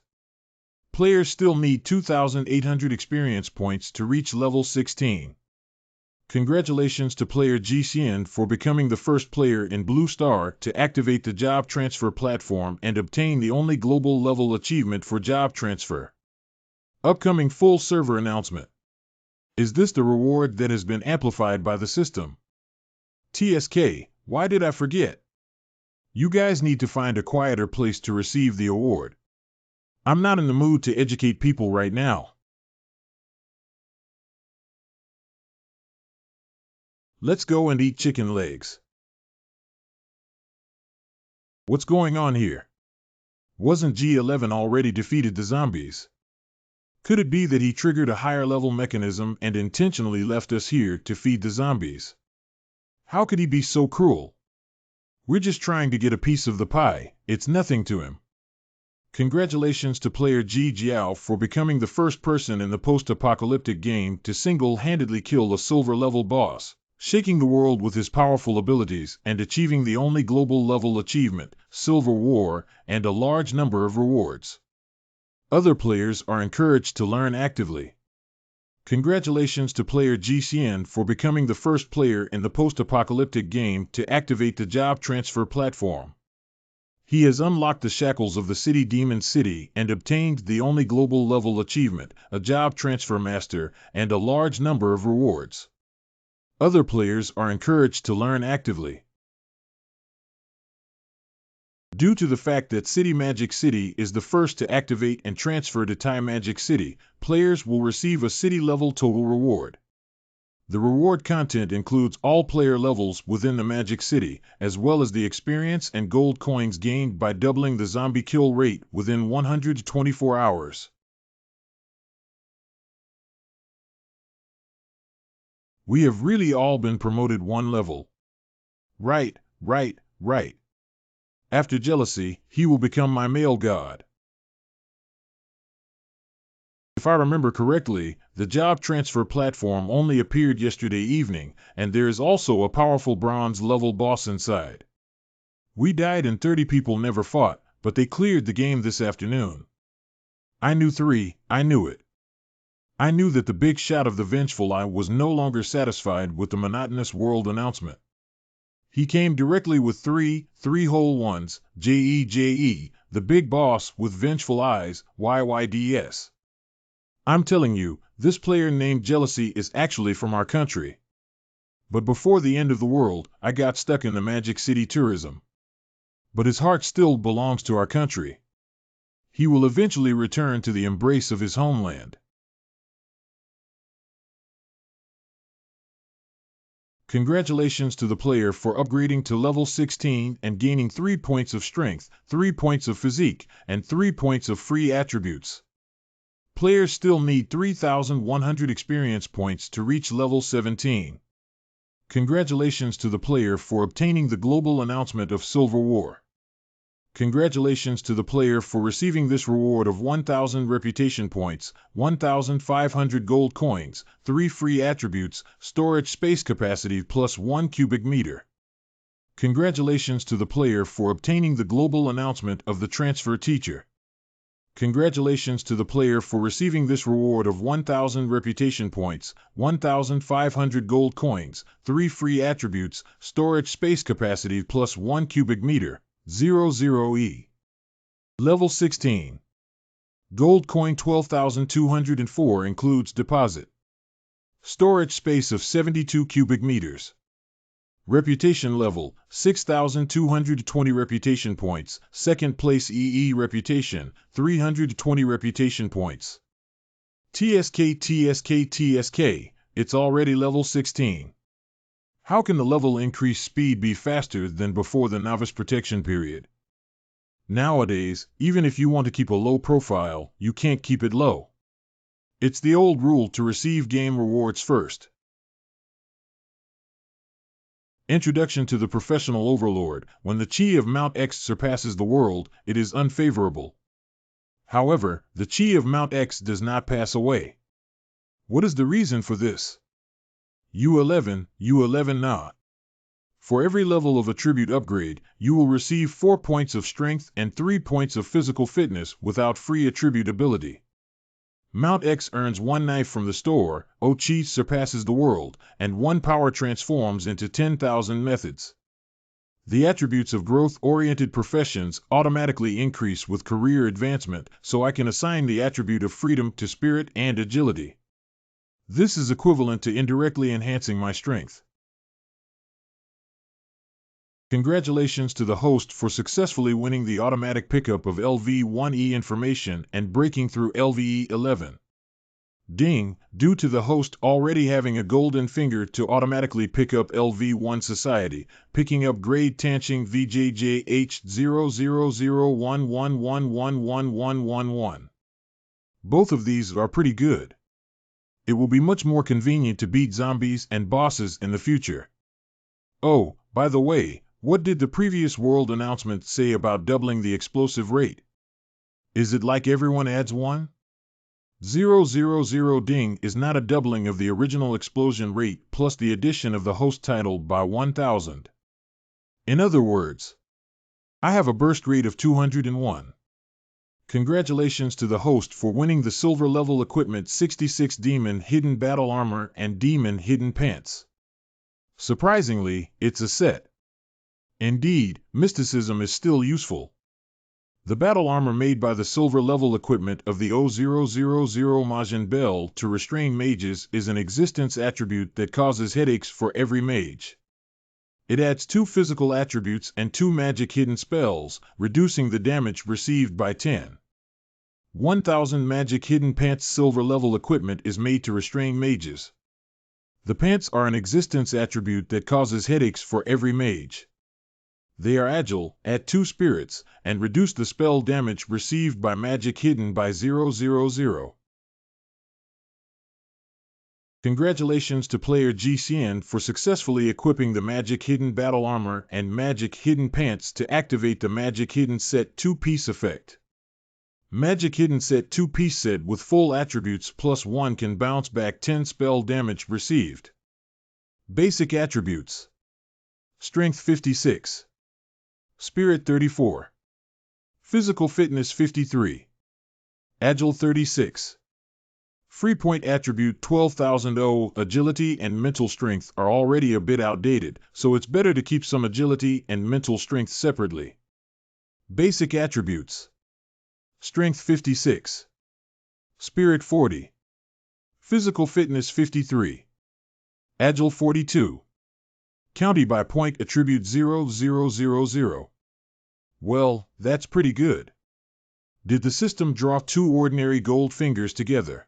Players still need 2,800 experience points to reach level 16. Congratulations to player GCN for becoming the first player in Blue Star to activate the job transfer platform and obtain the only global level achievement for job transfer. Upcoming full server announcement. Is this the reward that has been amplified by the system? TSK, why did I forget? You guys need to find a quieter place to receive the award. I'm not in the mood to educate people right now. Let's go and eat chicken legs. What's going on here? Wasn't G11 already defeated the zombies? Could it be that he triggered a higher level mechanism and intentionally left us here to feed the zombies? How could he be so cruel? We're just trying to get a piece of the pie, it's nothing to him. Congratulations to player Ji Jiao for becoming the first person in the post-apocalyptic game to single-handedly kill a silver-level boss, shaking the world with his powerful abilities and achieving the only global level achievement, Silver War, and a large number of rewards. Other players are encouraged to learn actively. Congratulations to player GCN for becoming the first player in the post-apocalyptic game to activate the job transfer platform. He has unlocked the shackles of the City Demon City and obtained the only global level achievement, a job transfer master, and a large number of rewards. Other players are encouraged to learn actively. Due to the fact that City Magic City is the first to activate and transfer to Tai Magic City, players will receive a city-level total reward. The reward content includes all player levels within the Magic City, as well as the experience and gold coins gained by doubling the zombie kill rate within 124 hours. We have really all been promoted one level. Right. After jealousy, he will become my male god. If I remember correctly, the job transfer platform only appeared yesterday evening, and there is also a powerful bronze-level boss inside. We died and 30 people never fought, but they cleared the game this afternoon. I knew it. I knew that the big shot of the Vengeful Eye was no longer satisfied with the monotonous world announcement. He came directly with three whole ones, JE, the big boss with Vengeful Eyes, YYDS. I'm telling you, this player named Jealousy is actually from our country. But before the end of the world, I got stuck in the Magic City tourism. But his heart still belongs to our country. He will eventually return to the embrace of his homeland. Congratulations to the player for upgrading to level 16 and gaining 3 points of strength, 3 points of physique, and 3 points of free attributes. Players still need 3,100 experience points to reach level 17. Congratulations to the player for obtaining the global announcement of Silver War. Congratulations to the player for receiving this reward of 1,000 reputation points, 1,500 gold coins, 3 free attributes, storage space capacity plus 1 cubic meter. Congratulations to the player for obtaining the global announcement of the transfer teacher. Congratulations to the player for receiving this reward of 1,000 reputation points, 1,500 gold coins, 3 free attributes, storage space capacity plus 1 cubic meter, 00E. Level 16. Gold coin 12,204 includes deposit. Storage space of 72 cubic meters. Reputation level, 6,220 reputation points, second place EE reputation, 320 reputation points. TSK, it's already level 16. How can the level increase speed be faster than before the novice protection period? Nowadays, even if you want to keep a low profile, you can't keep it low. It's the old rule to receive game rewards first. Introduction to the Professional Overlord. When the chi of Mount X surpasses the world, it is unfavorable. However, the chi of Mount X does not pass away. What is the reason for this? U11 Na. For every level of attribute upgrade, you will receive 4 points of strength and 3 points of physical fitness without free attribute ability. Mount X earns 1 knife from the store, O-Chi surpasses the world, and 1 power transforms into 10,000 methods. The attributes of growth-oriented professions automatically increase with career advancement, so I can assign the attribute of freedom to spirit and agility. This is equivalent to indirectly enhancing my strength. Congratulations to the host for successfully winning the automatic pickup of LV1E information and breaking through LVE11. Ding, due to the host already having a golden finger to automatically pick up LV1 Society, picking up grade Tanching VJJH000111111111. Both of these are pretty good. It will be much more convenient to beat zombies and bosses in the future. Oh, by the way, what did the previous world announcement say about doubling the explosive rate? Is it like everyone adds 1? 000 ding is not a doubling of the original explosion rate plus the addition of the host title by 1,000. In other words, I have a burst rate of 201. Congratulations to the host for winning the silver level equipment 66 Demon Hidden Battle Armor and Demon Hidden Pants. Surprisingly, it's a set. Indeed, mysticism is still useful. The battle armor made by the silver level equipment of the 0000 Majin Bell to restrain mages is an existence attribute that causes headaches for every mage. It adds 2 physical attributes and 2 magic hidden spells, reducing the damage received by 10. 1,000 magic hidden pants silver level equipment is made to restrain mages. The pants are an existence attribute that causes headaches for every mage. They are agile, add 2 spirits, and reduce the spell damage received by magic hidden by 000. Congratulations to player GCN for successfully equipping the Magic Hidden Battle Armor and Magic Hidden Pants to activate the Magic Hidden Set 2-piece effect. Magic Hidden Set 2-piece set with full attributes plus 1 can bounce back 10 spell damage received. Basic attributes: Strength 56. Spirit 34. Physical Fitness 53. Agile 36. Free point attribute 12,000. Agility and mental strength are already a bit outdated, so it's better to keep some agility and mental strength separately. Basic attributes: Strength 56. Spirit 40. Physical Fitness 53. Agile 42. County by point attribute 0000. Well, that's pretty good. Did the system draw 2 ordinary gold fingers together?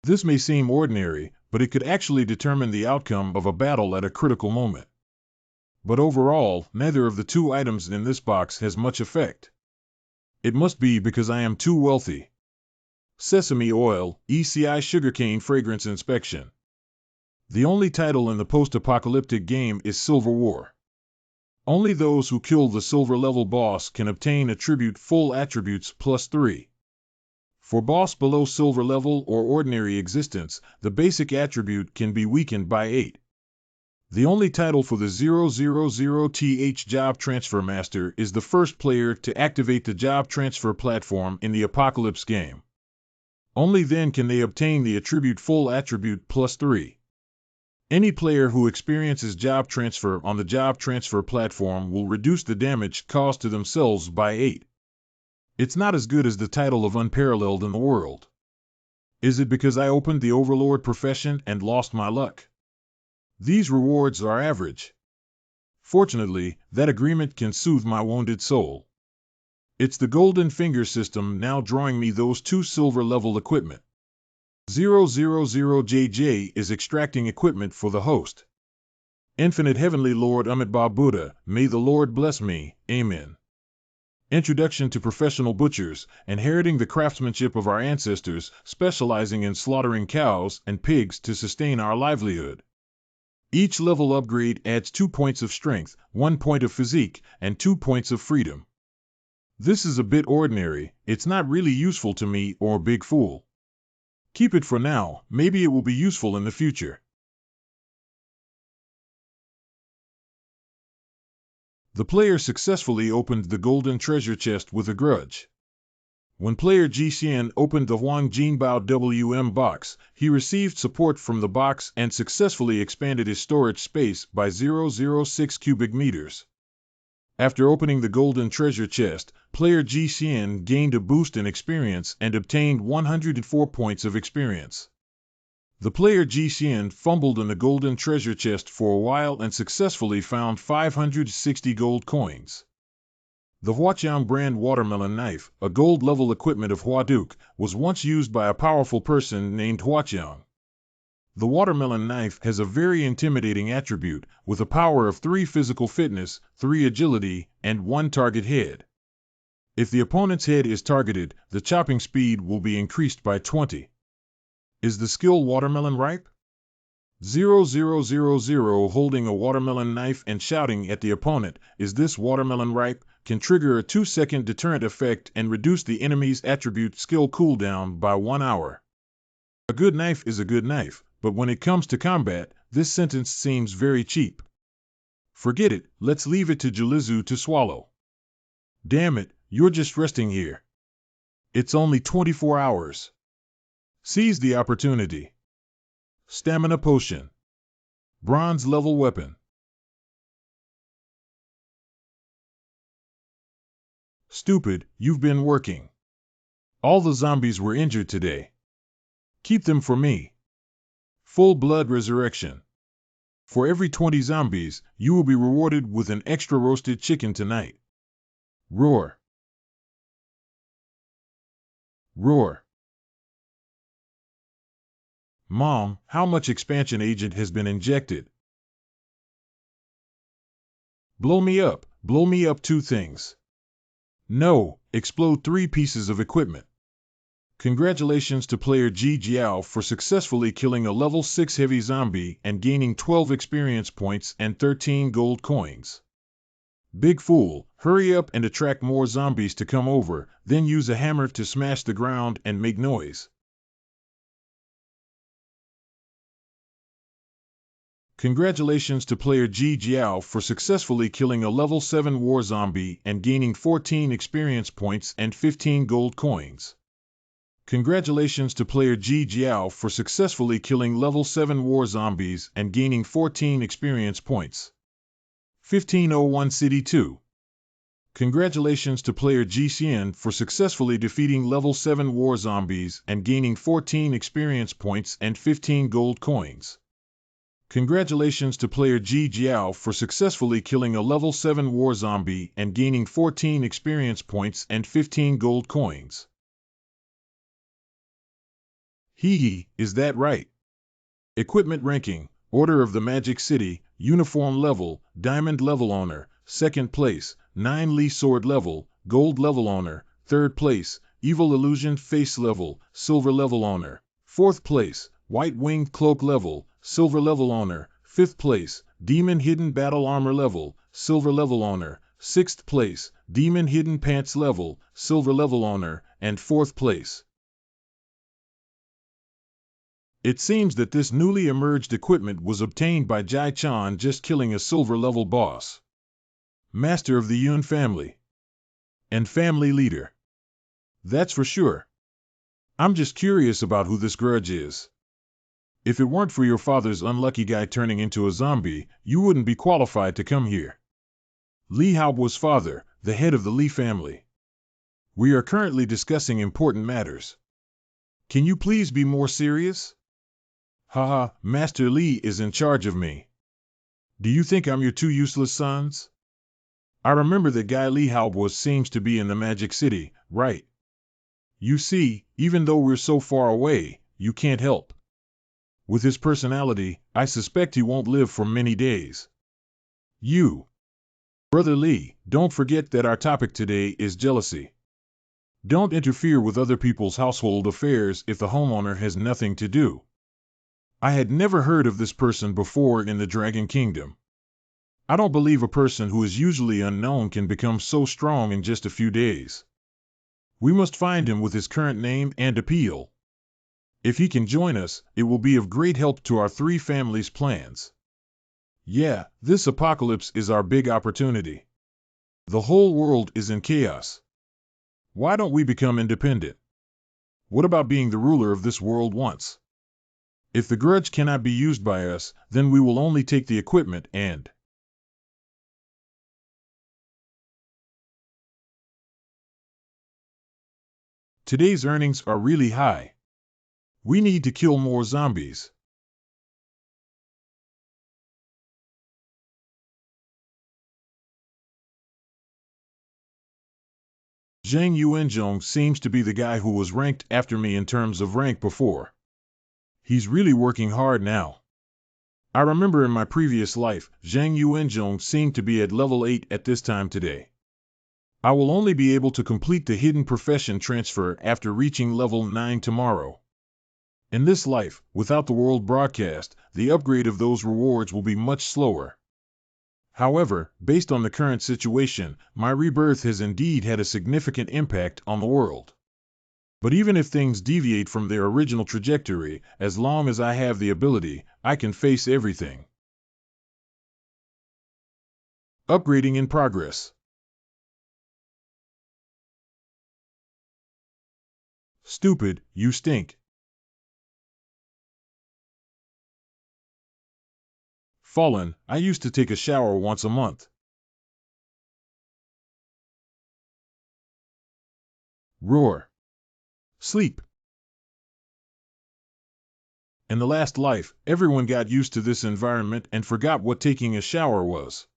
This may seem ordinary, but it could actually determine the outcome of a battle at a critical moment. But overall, neither of the 2 items in this box has much effect. It must be because I am too wealthy. Sesame oil, ECI sugarcane fragrance inspection. The only title in the post-apocalyptic game is Silver War. Only those who kill the silver level boss can obtain attribute full attributes plus 3. For boss below silver level or ordinary existence, the basic attribute can be weakened by 8. The only title for the 000th Job Transfer Master is the first player to activate the job transfer platform in the Apocalypse game. Only then can they obtain the attribute Full Attribute +3. Any player who experiences job transfer on the job transfer platform will reduce the damage caused to themselves by 8. It's not as good as the title of Unparalleled in the World. Is it because I opened the Overlord profession and lost my luck? These rewards are average. Fortunately, that agreement can soothe my wounded soul. It's the Golden Finger system now drawing me those 2 silver-level equipment. 000JJ is extracting equipment for the host. Infinite Heavenly Lord Amitabha Buddha, may the Lord bless me, Amen. Introduction to Professional Butchers, inheriting the craftsmanship of our ancestors, specializing in slaughtering cows and pigs to sustain our livelihood. Each level upgrade adds 2 points of strength, 1 point of physique, and 2 points of freedom. This is a bit ordinary, it's not really useful to me or Big Fool. Keep it for now, maybe it will be useful in the future. The player successfully opened the golden treasure chest with a grudge. When player GCN opened the Huang Jinbao WM box, he received support from the box and successfully expanded his storage space by 0.06 cubic meters. After opening the golden treasure chest, player GCN gained a boost in experience and obtained 104 points of experience. The player GCN fumbled in the golden treasure chest for a while and successfully found 560 gold coins. The Huaqiang brand watermelon knife, a gold-level equipment of Huaduke, was once used by a powerful person named Huaqiang. The watermelon knife has a very intimidating attribute, with a power of 3 physical fitness, 3 agility, and 1 target head. If the opponent's head is targeted, the chopping speed will be increased by 20. Is the skill watermelon ripe? 0000 holding a watermelon knife and shouting at the opponent, "Is this watermelon ripe?" can trigger a 2-second deterrent effect and reduce the enemy's attribute skill cooldown by 1 hour. A good knife is a good knife, but when it comes to combat, this sentence seems very cheap. Forget it, let's leave it to Jilizu to swallow. Damn it, you're just resting here. It's only 24 hours. Seize the opportunity. Stamina potion. Bronze level weapon. Stupid, you've been working. All the zombies were injured today. Keep them for me. Full blood resurrection. For every 20 zombies, you will be rewarded with an extra roasted chicken tonight. Roar. Roar. Mom, how much expansion agent has been injected? Blow me up 2 things. No, explode 3 pieces of equipment. Congratulations to player Ji Jiao for successfully killing a level 6 heavy zombie and gaining 12 experience points and 13 gold coins. Big Fool, hurry up and attract more zombies to come over, then use a hammer to smash the ground and make noise. Congratulations to player Ji Jiao for successfully killing a level 7 war zombie and gaining 14 experience points and 15 gold coins. Congratulations to player Ji Jiao for successfully killing level 7 war zombies and gaining 14 experience points. 1501 City 2. Congratulations to player GCN for successfully defeating level 7 war zombies and gaining 14 experience points and 15 gold coins. Congratulations to player Ji Jiao for successfully killing a level 7 war zombie and gaining 14 experience points and 15 gold coins. Hee, is that right? Equipment ranking, Order of the Magic City, Uniform level, Diamond level owner, 2nd place, 9 Li sword level, Gold level owner, 3rd place, Evil illusion face level, Silver level owner, 4th place, White winged cloak level, Silver level owner, 5th place, Demon hidden battle armor level, Silver level owner, 6th place, Demon hidden pants level, Silver level owner, and 4th place. It seems that this newly emerged equipment was obtained by Jai Chan just killing a silver-level boss. Master of the Yun family. And family leader. That's for sure. I'm just curious about who this grudge is. If it weren't for your father's unlucky guy turning into a zombie, you wouldn't be qualified to come here. Li Haobo's father, the head of the Li family. We are currently discussing important matters. Can you please be more serious? Haha, Master Li is in charge of me. Do you think I'm your two useless sons? I remember that guy Li Haobo seems to be in the Magic City, right? You see, even though we're so far away, you can't help. With his personality, I suspect he won't live for many days. You. Brother Li, don't forget that our topic today is jealousy. Don't interfere with other people's household affairs if the homeowner has nothing to do. I had never heard of this person before in the Dragon Kingdom. I don't believe a person who is usually unknown can become so strong in just a few days. We must find him with his current name and appeal. If he can join us, it will be of great help to our three families' plans. Yeah, this apocalypse is our big opportunity. The whole world is in chaos. Why don't we become independent? What about being the ruler of this world once? If the grudge cannot be used by us, then we will only take the equipment and... Today's earnings are really high. We need to kill more zombies. Zhang Yuanzhong seems to be the guy who was ranked after me in terms of rank before. He's really working hard now. I remember in my previous life, Zhang Yuanzhong seemed to be at level 8 at this time today. I will only be able to complete the hidden profession transfer after reaching level 9 tomorrow. In this life, without the world broadcast, the upgrade of those rewards will be much slower. However, based on the current situation, my rebirth has indeed had a significant impact on the world. But even if things deviate from their original trajectory, as long as I have the ability, I can face everything. Upgrading in progress. Stupid, you stink. Fallen, I used to take a shower once a month. Roar. Sleep. In the last life, everyone got used to this environment and forgot what taking a shower was.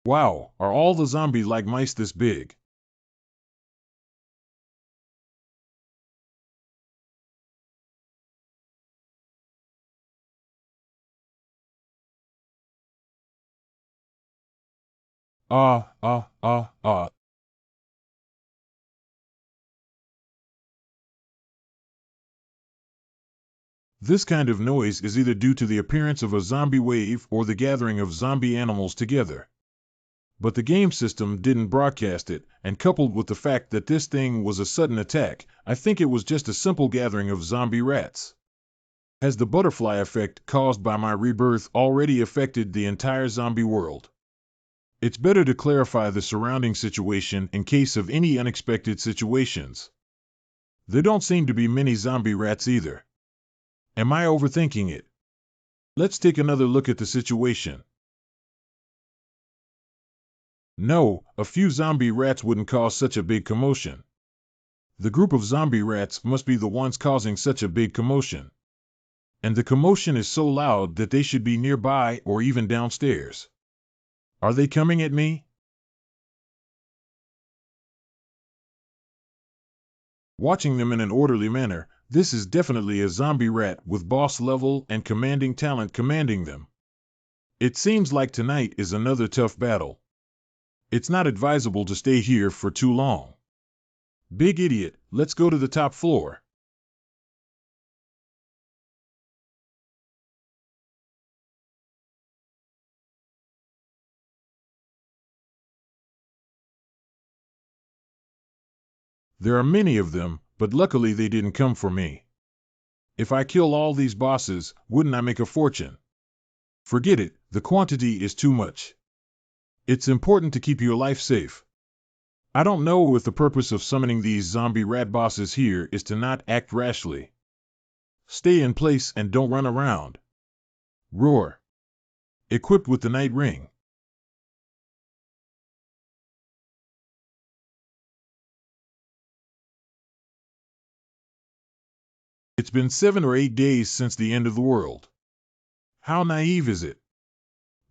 Wow, are all the zombies like mice this big? Ah, ah, ah, ah. This kind of noise is either due to the appearance of a zombie wave or the gathering of zombie animals together. But the game system didn't broadcast it, and coupled with the fact that this thing was a sudden attack, I think it was just a simple gathering of zombie rats. Has the butterfly effect caused by my rebirth already affected the entire zombie world? It's better to clarify the surrounding situation in case of any unexpected situations. There don't seem to be many zombie rats either. Am I overthinking it? Let's take another look at the situation. No, a few zombie rats wouldn't cause such a big commotion. The group of zombie rats must be the ones causing such a big commotion. And the commotion is so loud that they should be nearby or even downstairs. Are they coming at me? Watching them in an orderly manner, this is definitely a zombie rat with boss level and commanding talent commanding them. It seems like tonight is another tough battle. It's not advisable to stay here for too long. Big idiot, let's go to the top floor. There are many of them, but luckily they didn't come for me. If I kill all these bosses, wouldn't I make a fortune? Forget it, the quantity is too much. It's important to keep your life safe. I don't know if the purpose of summoning these zombie rat bosses here is to not act rashly. Stay in place and don't run around. Roar. Equipped with the Night Ring. It's been 7 or 8 days since the end of the world. How naive is it?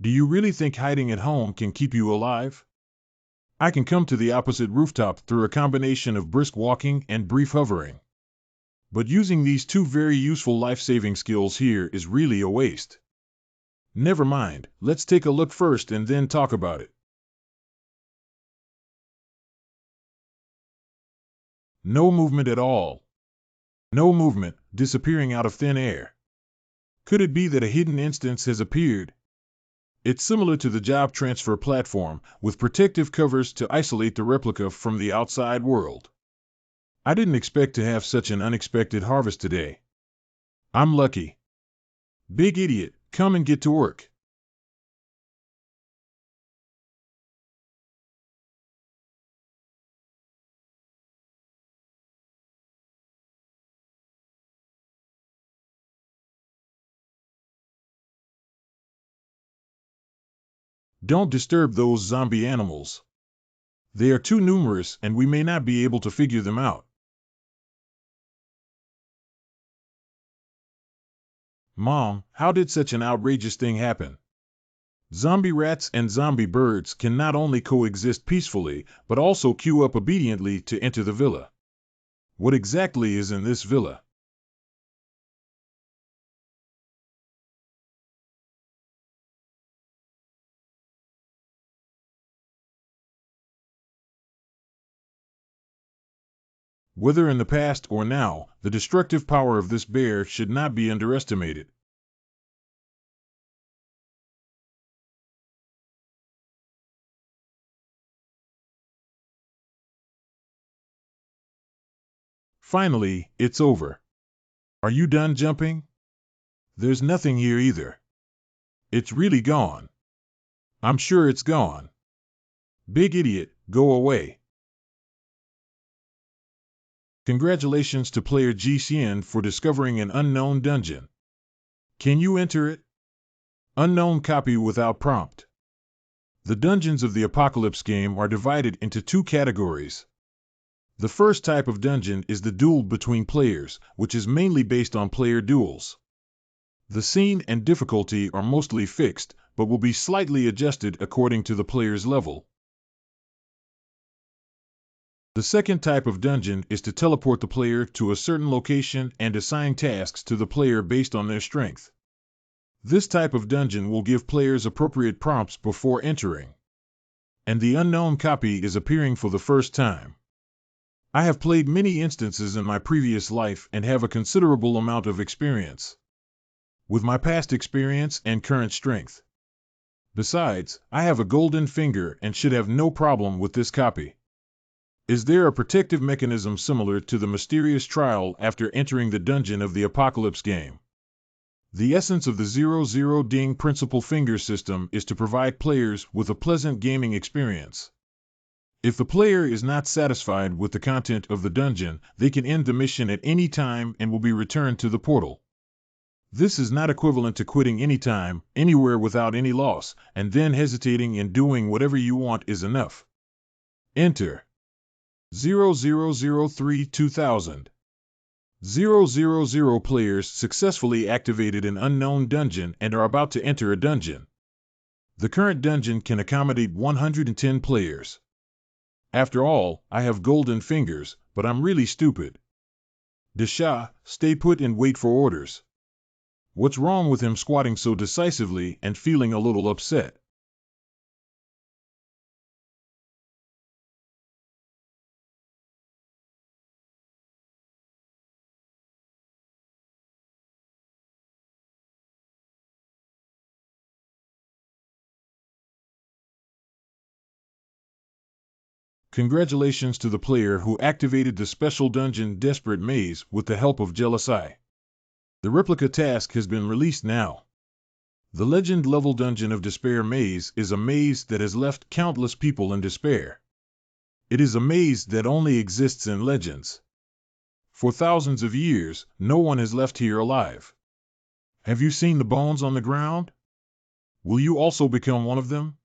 Do you really think hiding at home can keep you alive? I can come to the opposite rooftop through a combination of brisk walking and brief hovering. But using these two very useful life-saving skills here is really a waste. Never mind, let's take a look first and then talk about it. No movement at all. No movement, disappearing out of thin air. Could it be that a hidden instance has appeared? It's similar to the job transfer platform, with protective covers to isolate the replica from the outside world. I didn't expect to have such an unexpected harvest today. I'm lucky. Big idiot, come and get to work. Don't disturb those zombie animals. They are too numerous and we may not be able to figure them out. Mom, how did such an outrageous thing happen? Zombie rats and zombie birds can not only coexist peacefully, but also queue up obediently to enter the villa. What exactly is in this villa? Whether in the past or now, the destructive power of this bear should not be underestimated. Finally, it's over. Are you done jumping? There's nothing here either. It's really gone. I'm sure it's gone. Big idiot, go away. Congratulations to player GCN for discovering an unknown dungeon. Can you enter it? Unknown copy without prompt. The dungeons of the Apocalypse game are divided into two categories. The first type of dungeon is the duel between players, which is mainly based on player duels. The scene and difficulty are mostly fixed, but will be slightly adjusted according to the player's level. The second type of dungeon is to teleport the player to a certain location and assign tasks to the player based on their strength. This type of dungeon will give players appropriate prompts before entering. And the unknown copy is appearing for the first time. I have played many instances in my previous life and have a considerable amount of experience. With my past experience and current strength. Besides, I have a golden finger and should have no problem with this copy. Is there a protective mechanism similar to the mysterious trial after entering the dungeon of the Apocalypse game? The essence of the 00 Ding principal finger system is to provide players with a pleasant gaming experience. If the player is not satisfied with the content of the dungeon, they can end the mission at any time and will be returned to the portal. This is not equivalent to quitting anytime, anywhere without any loss, and then hesitating and doing whatever you want is enough. Enter. 0003-2000. 000 players successfully activated an unknown dungeon and are about to enter a dungeon. The current dungeon can accommodate 110 players. After all, I have golden fingers, but I'm really stupid. Desha, stay put and wait for orders. What's wrong with him squatting so decisively and feeling a little upset? Congratulations to the player who activated the special dungeon Desperate Maze with the help of Jealous Eye. The replica task has been released now. The legend level Dungeon of Despair maze is a maze that has left countless people in despair. It is a maze that only exists in legends. For thousands of years, no one has left here alive. Have you seen the bones on the ground? Will you also become one of them?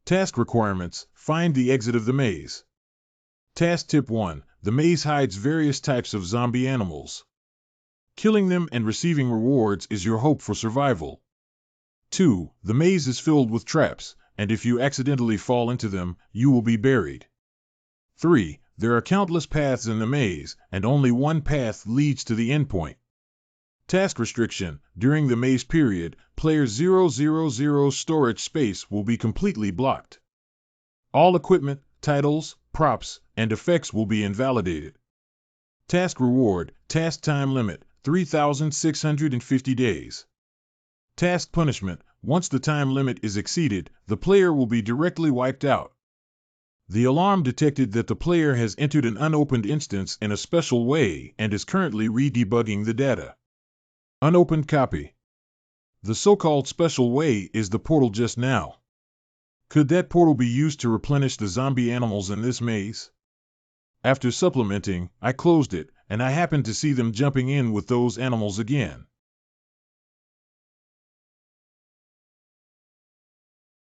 Task requirements: find the exit of the maze. Task Tip 1: the maze hides various types of zombie animals. Killing them and receiving rewards is your hope for survival. 2. The maze is filled with traps, and if you accidentally fall into them, you will be buried. 3. There are countless paths in the maze, and only one path leads to the endpoint. Task restriction: during the maze period, player 000's storage space will be completely blocked. All equipment, titles, props, and effects will be invalidated. Task reward: task time limit, 3,650 days. Task punishment: once the time limit is exceeded, the player will be directly wiped out. The alarm detected that the player has entered an unopened instance in a special way and is currently re-debugging the data. Unopened copy. The so-called special way is the portal just now. Could that portal be used to replenish the zombie animals in this maze? After supplementing, I closed it, and I happened to see them jumping in with those animals again.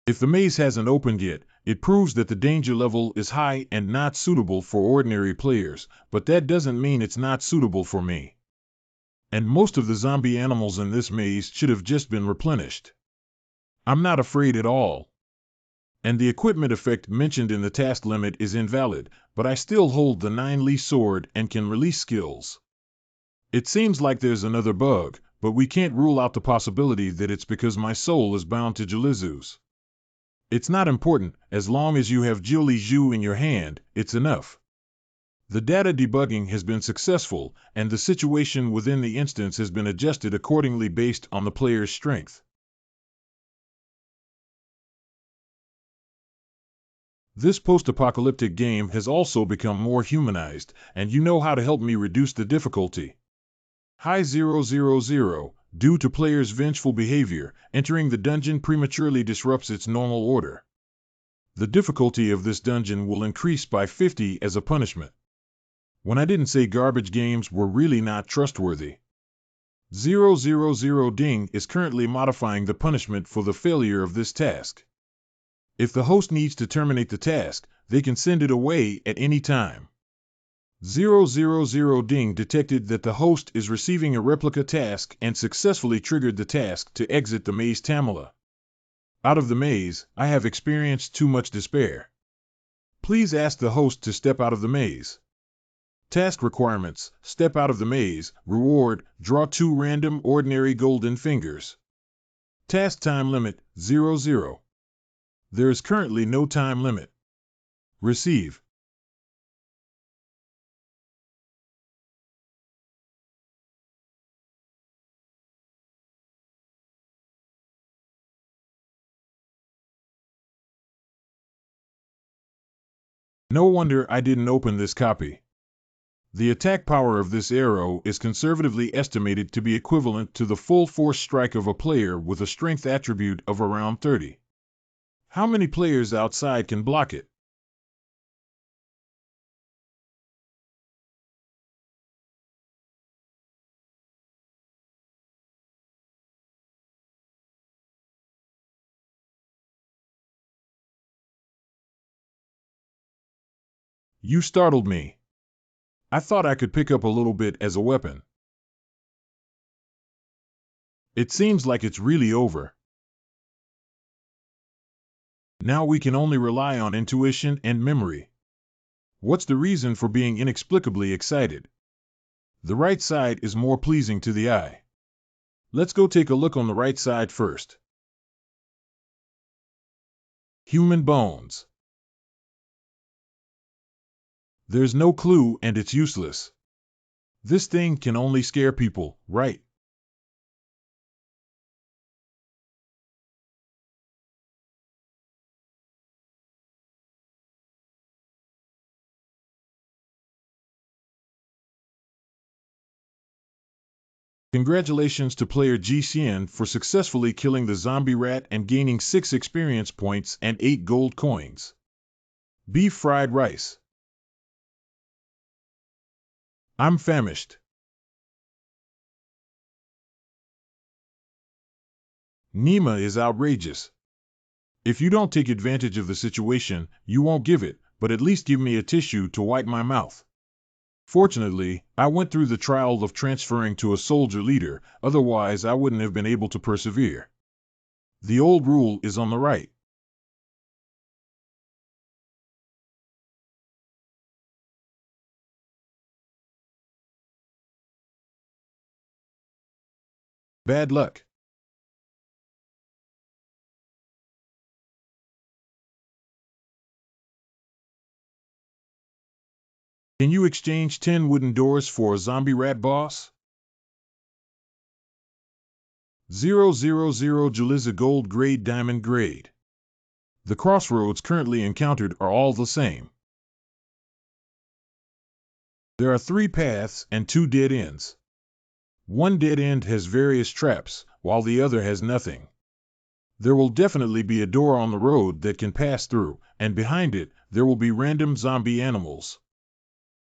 If the maze hasn't opened yet, it proves that the danger level is high and not suitable for ordinary players, but that doesn't mean it's not suitable for me. And most of the zombie animals in this maze should have just been replenished. I'm not afraid at all. And the equipment effect mentioned in the task limit is invalid, but I still hold the 9Li sword and can release skills. It seems like there's another bug, but we can't rule out the possibility that it's because my soul is bound to Jilizu's. It's not important, as long as you have Jilizhu in your hand, it's enough. The data debugging has been successful, and the situation within the instance has been adjusted accordingly based on the player's strength. This post-apocalyptic game has also become more humanized, and you know how to help me reduce the difficulty. Hi 000, due to players' vengeful behavior, entering the dungeon prematurely disrupts its normal order. The difficulty of this dungeon will increase by 50 as a punishment. When I didn't say garbage games were really not trustworthy. 000 Ding is currently modifying the punishment for the failure of this task. If the host needs to terminate the task, they can send it away at any time. 000 Ding detected that the host is receiving a replica task and successfully triggered the task to exit the maze Tamala. Out of the maze, I have experienced too much despair. Please ask the host to step out of the maze. Task requirements: step out of the maze. Reward: draw 2 random ordinary golden fingers. Task time limit: 00. There is currently no time limit. Receive. No wonder I didn't open this copy. The attack power of this arrow is conservatively estimated to be equivalent to the full force strike of a player with a strength attribute of around 30. How many players outside can block it? You startled me. I thought I could pick up a little bit as a weapon. It seems like it's really over. Now we can only rely on intuition and memory. What's the reason for being inexplicably excited? The right side is more pleasing to the eye. Let's go take a look on the right side first. Human bones. There's no clue and it's useless. This thing can only scare people, right? Congratulations to player GCN for successfully killing the zombie rat and gaining 6 experience points and 8 gold coins. Beef fried rice. I'm famished. Nima is outrageous. If you don't take advantage of the situation, you won't give it, but at least give me a tissue to wipe my mouth. Fortunately, I went through the trial of transferring to a soldier leader, otherwise I wouldn't have been able to persevere. The old rule is on the right. Bad luck. Can you exchange 10 wooden doors for a zombie rat boss? 000 Juliza Gold Grade Diamond Grade. The crossroads currently encountered are all the same. There are 3 paths and 2 dead ends. One dead end has various traps, while the other has nothing. There will definitely be a door on the road that can pass through, and behind it, there will be random zombie animals.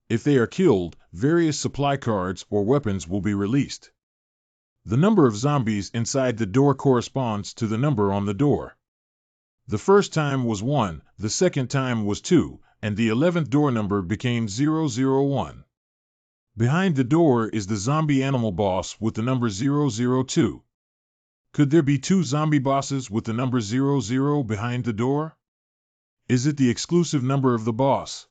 If they are killed, various supply cards or weapons will be released. The number of zombies inside the door corresponds to the number on the door. The first time was 1, the second time was 2, and the 11th door number became 001. Behind the door is the zombie animal boss with the number 002. Could there be 2 zombie bosses with the number 00 behind the door? Is it the exclusive number of the boss?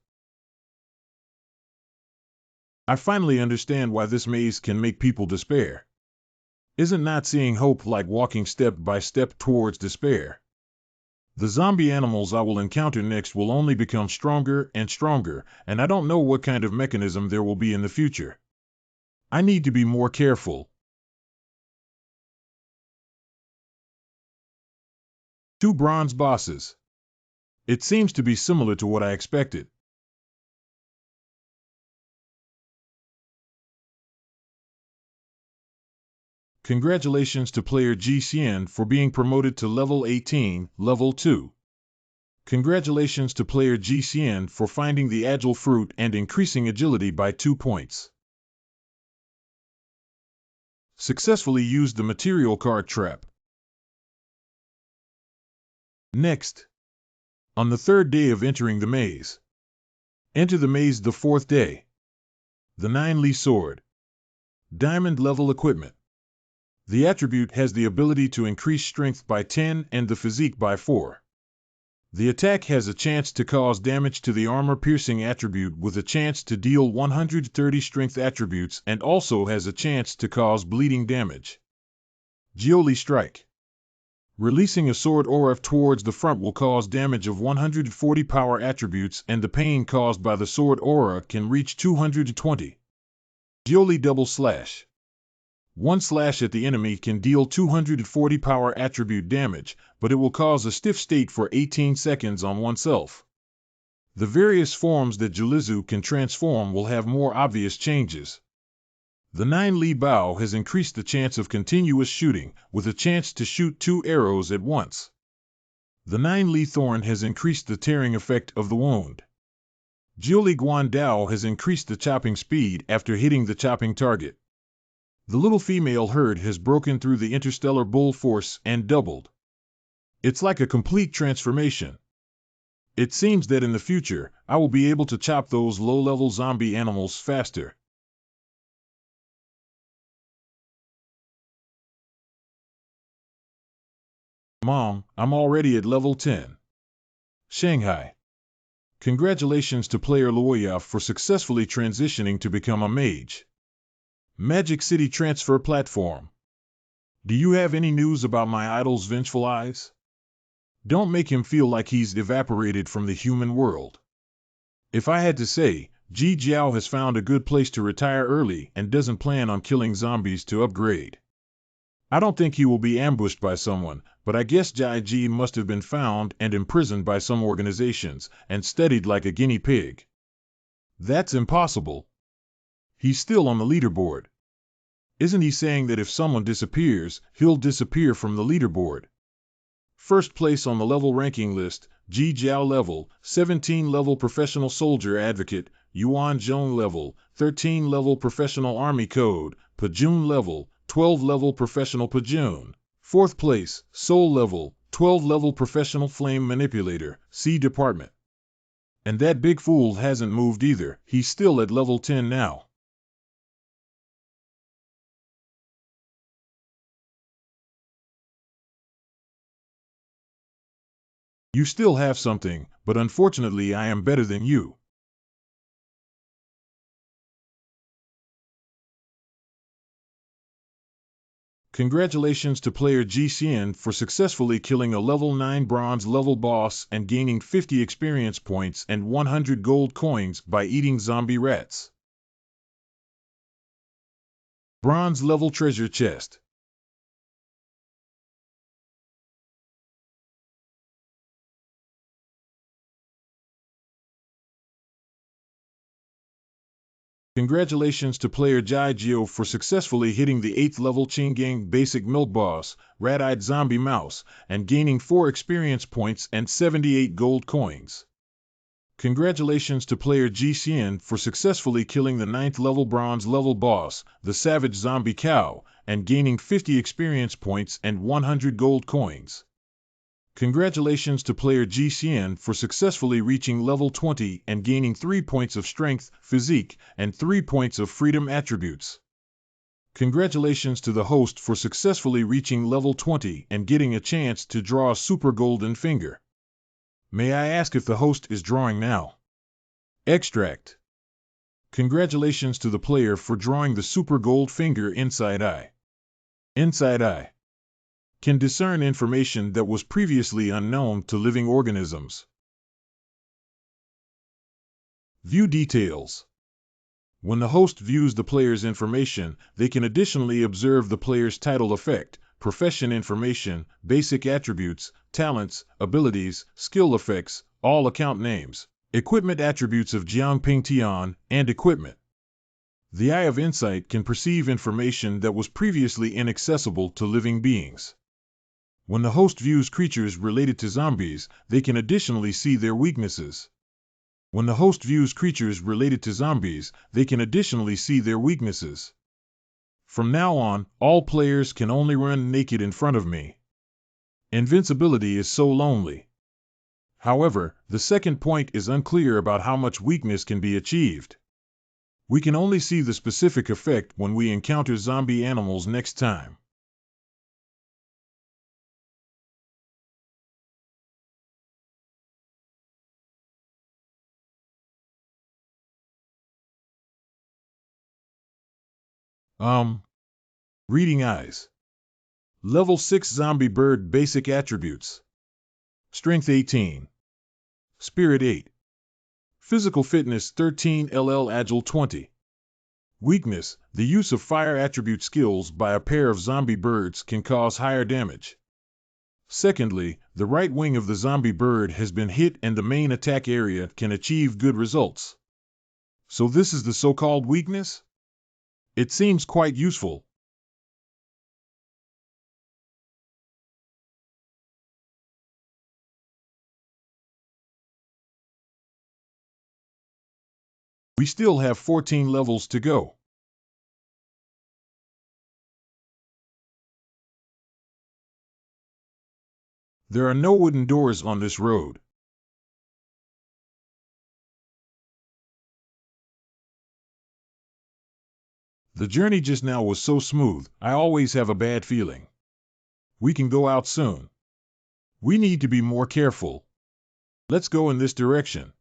I finally understand why this maze can make people despair. Isn't not seeing hope like walking step by step towards despair? The zombie animals I will encounter next will only become stronger and stronger, and I don't know what kind of mechanism there will be in the future. I need to be more careful. 2 bronze bosses. It seems to be similar to what I expected. Congratulations to player GCN for being promoted to level 18, level 2. Congratulations to player GCN for finding the agile fruit and increasing agility by 2 points. Successfully used the material card trap. Next. On the 3rd day of entering the maze. Enter the maze the 4th day. The 9-Li sword. Diamond level equipment. The attribute has the ability to increase strength by 10 and the physique by 4. The attack has a chance to cause damage to the armor-piercing attribute with a chance to deal 130 strength attributes and also has a chance to cause bleeding damage. Jioli Strike. Releasing a sword aura towards the front will cause damage of 140 power attributes and the pain caused by the sword aura can reach 220. Jioli Double Slash. 1 slash at the enemy can deal 240 power attribute damage, but it will cause a stiff state for 18 seconds on oneself. The various forms that Julizu can transform will have more obvious changes. The 9-Li bow has increased the chance of continuous shooting, with a chance to shoot 2 arrows at once. The 9-Li thorn has increased the tearing effect of the wound. Jioli Guandao has increased the chopping speed after hitting the chopping target. The little female herd has broken through the interstellar bull force and doubled. It's like a complete transformation. It seems that in the future, I will be able to chop those low-level zombie animals faster. Mom, I'm already at level 10. Shanghai. Congratulations to player Luoya for successfully transitioning to become a mage. Magic City Transfer Platform. Do you have any news about my idol's vengeful eyes? Don't make him feel like he's evaporated from the human world. If I had to say, Ji Jiao has found a good place to retire early and doesn't plan on killing zombies to upgrade. I don't think he will be ambushed by someone, but I guess Jai Ji must have been found and imprisoned by some organizations and studied like a guinea pig. That's impossible. He's still on the leaderboard. Isn't he saying that if someone disappears, he'll disappear from the leaderboard? First place on the level ranking list, Ji Jiao level, 17 level professional soldier advocate, Yuan Zhong level, 13 level professional army code, Pajun level, 12 level professional Pajun. Fourth place, Soul level, 12 level professional flame manipulator, C department. And that big fool hasn't moved either, he's still at level 10 now. You still have something, but unfortunately I am better than you. Congratulations to player Ji Xian for successfully killing a level 9 bronze level boss and gaining 50 experience points and 100 gold coins by eating zombie rats. Bronze level treasure chest. Congratulations to player Jai Jio for successfully hitting the 8th level Qinggang basic milk boss, rat-eyed zombie mouse, and gaining 4 experience points and 78 gold coins. Congratulations to player Ji Xian for successfully killing the 9th level bronze level boss, the savage zombie cow, and gaining 50 experience points and 100 gold coins. Congratulations to player Ji Xian for successfully reaching level 20 and gaining 3 points of strength, physique, and 3 points of freedom attributes. Congratulations to the host for successfully reaching level 20 and getting a chance to draw a super golden finger. May I ask if the host is drawing now? Extract. Congratulations to the player for drawing the super gold finger inside eye. Inside eye can discern information that was previously unknown to living organisms. View details. When the host views the player's information, they can additionally observe the player's title effect, profession information, basic attributes, talents, abilities, skill effects, all account names, equipment attributes of Jiangping Tian, and equipment. The Eye of Insight can perceive information that was previously inaccessible to living beings. When the host views creatures related to zombies, they can additionally see their weaknesses. When the host views creatures related to zombies, they can additionally see their weaknesses. From now on, all players can only run naked in front of me. Invincibility is so lonely. However, the second point is unclear about how much weakness can be achieved. We can only see the specific effect when we encounter zombie animals next time. Reading eyes. Level 6 zombie bird basic attributes. Strength 18. Spirit 8. Physical fitness 13 LL Agile 20. Weakness, the use of fire attribute skills by a pair of zombie birds can cause higher damage. Secondly, the right wing of the zombie bird has been hit and the main attack area can achieve good results. So this is the so-called weakness? It seems quite useful. We still have 14 levels to go. There are no wooden doors on this road. The journey just now was so smooth, I always have a bad feeling. We can go out soon. We need to be more careful. Let's go in this direction.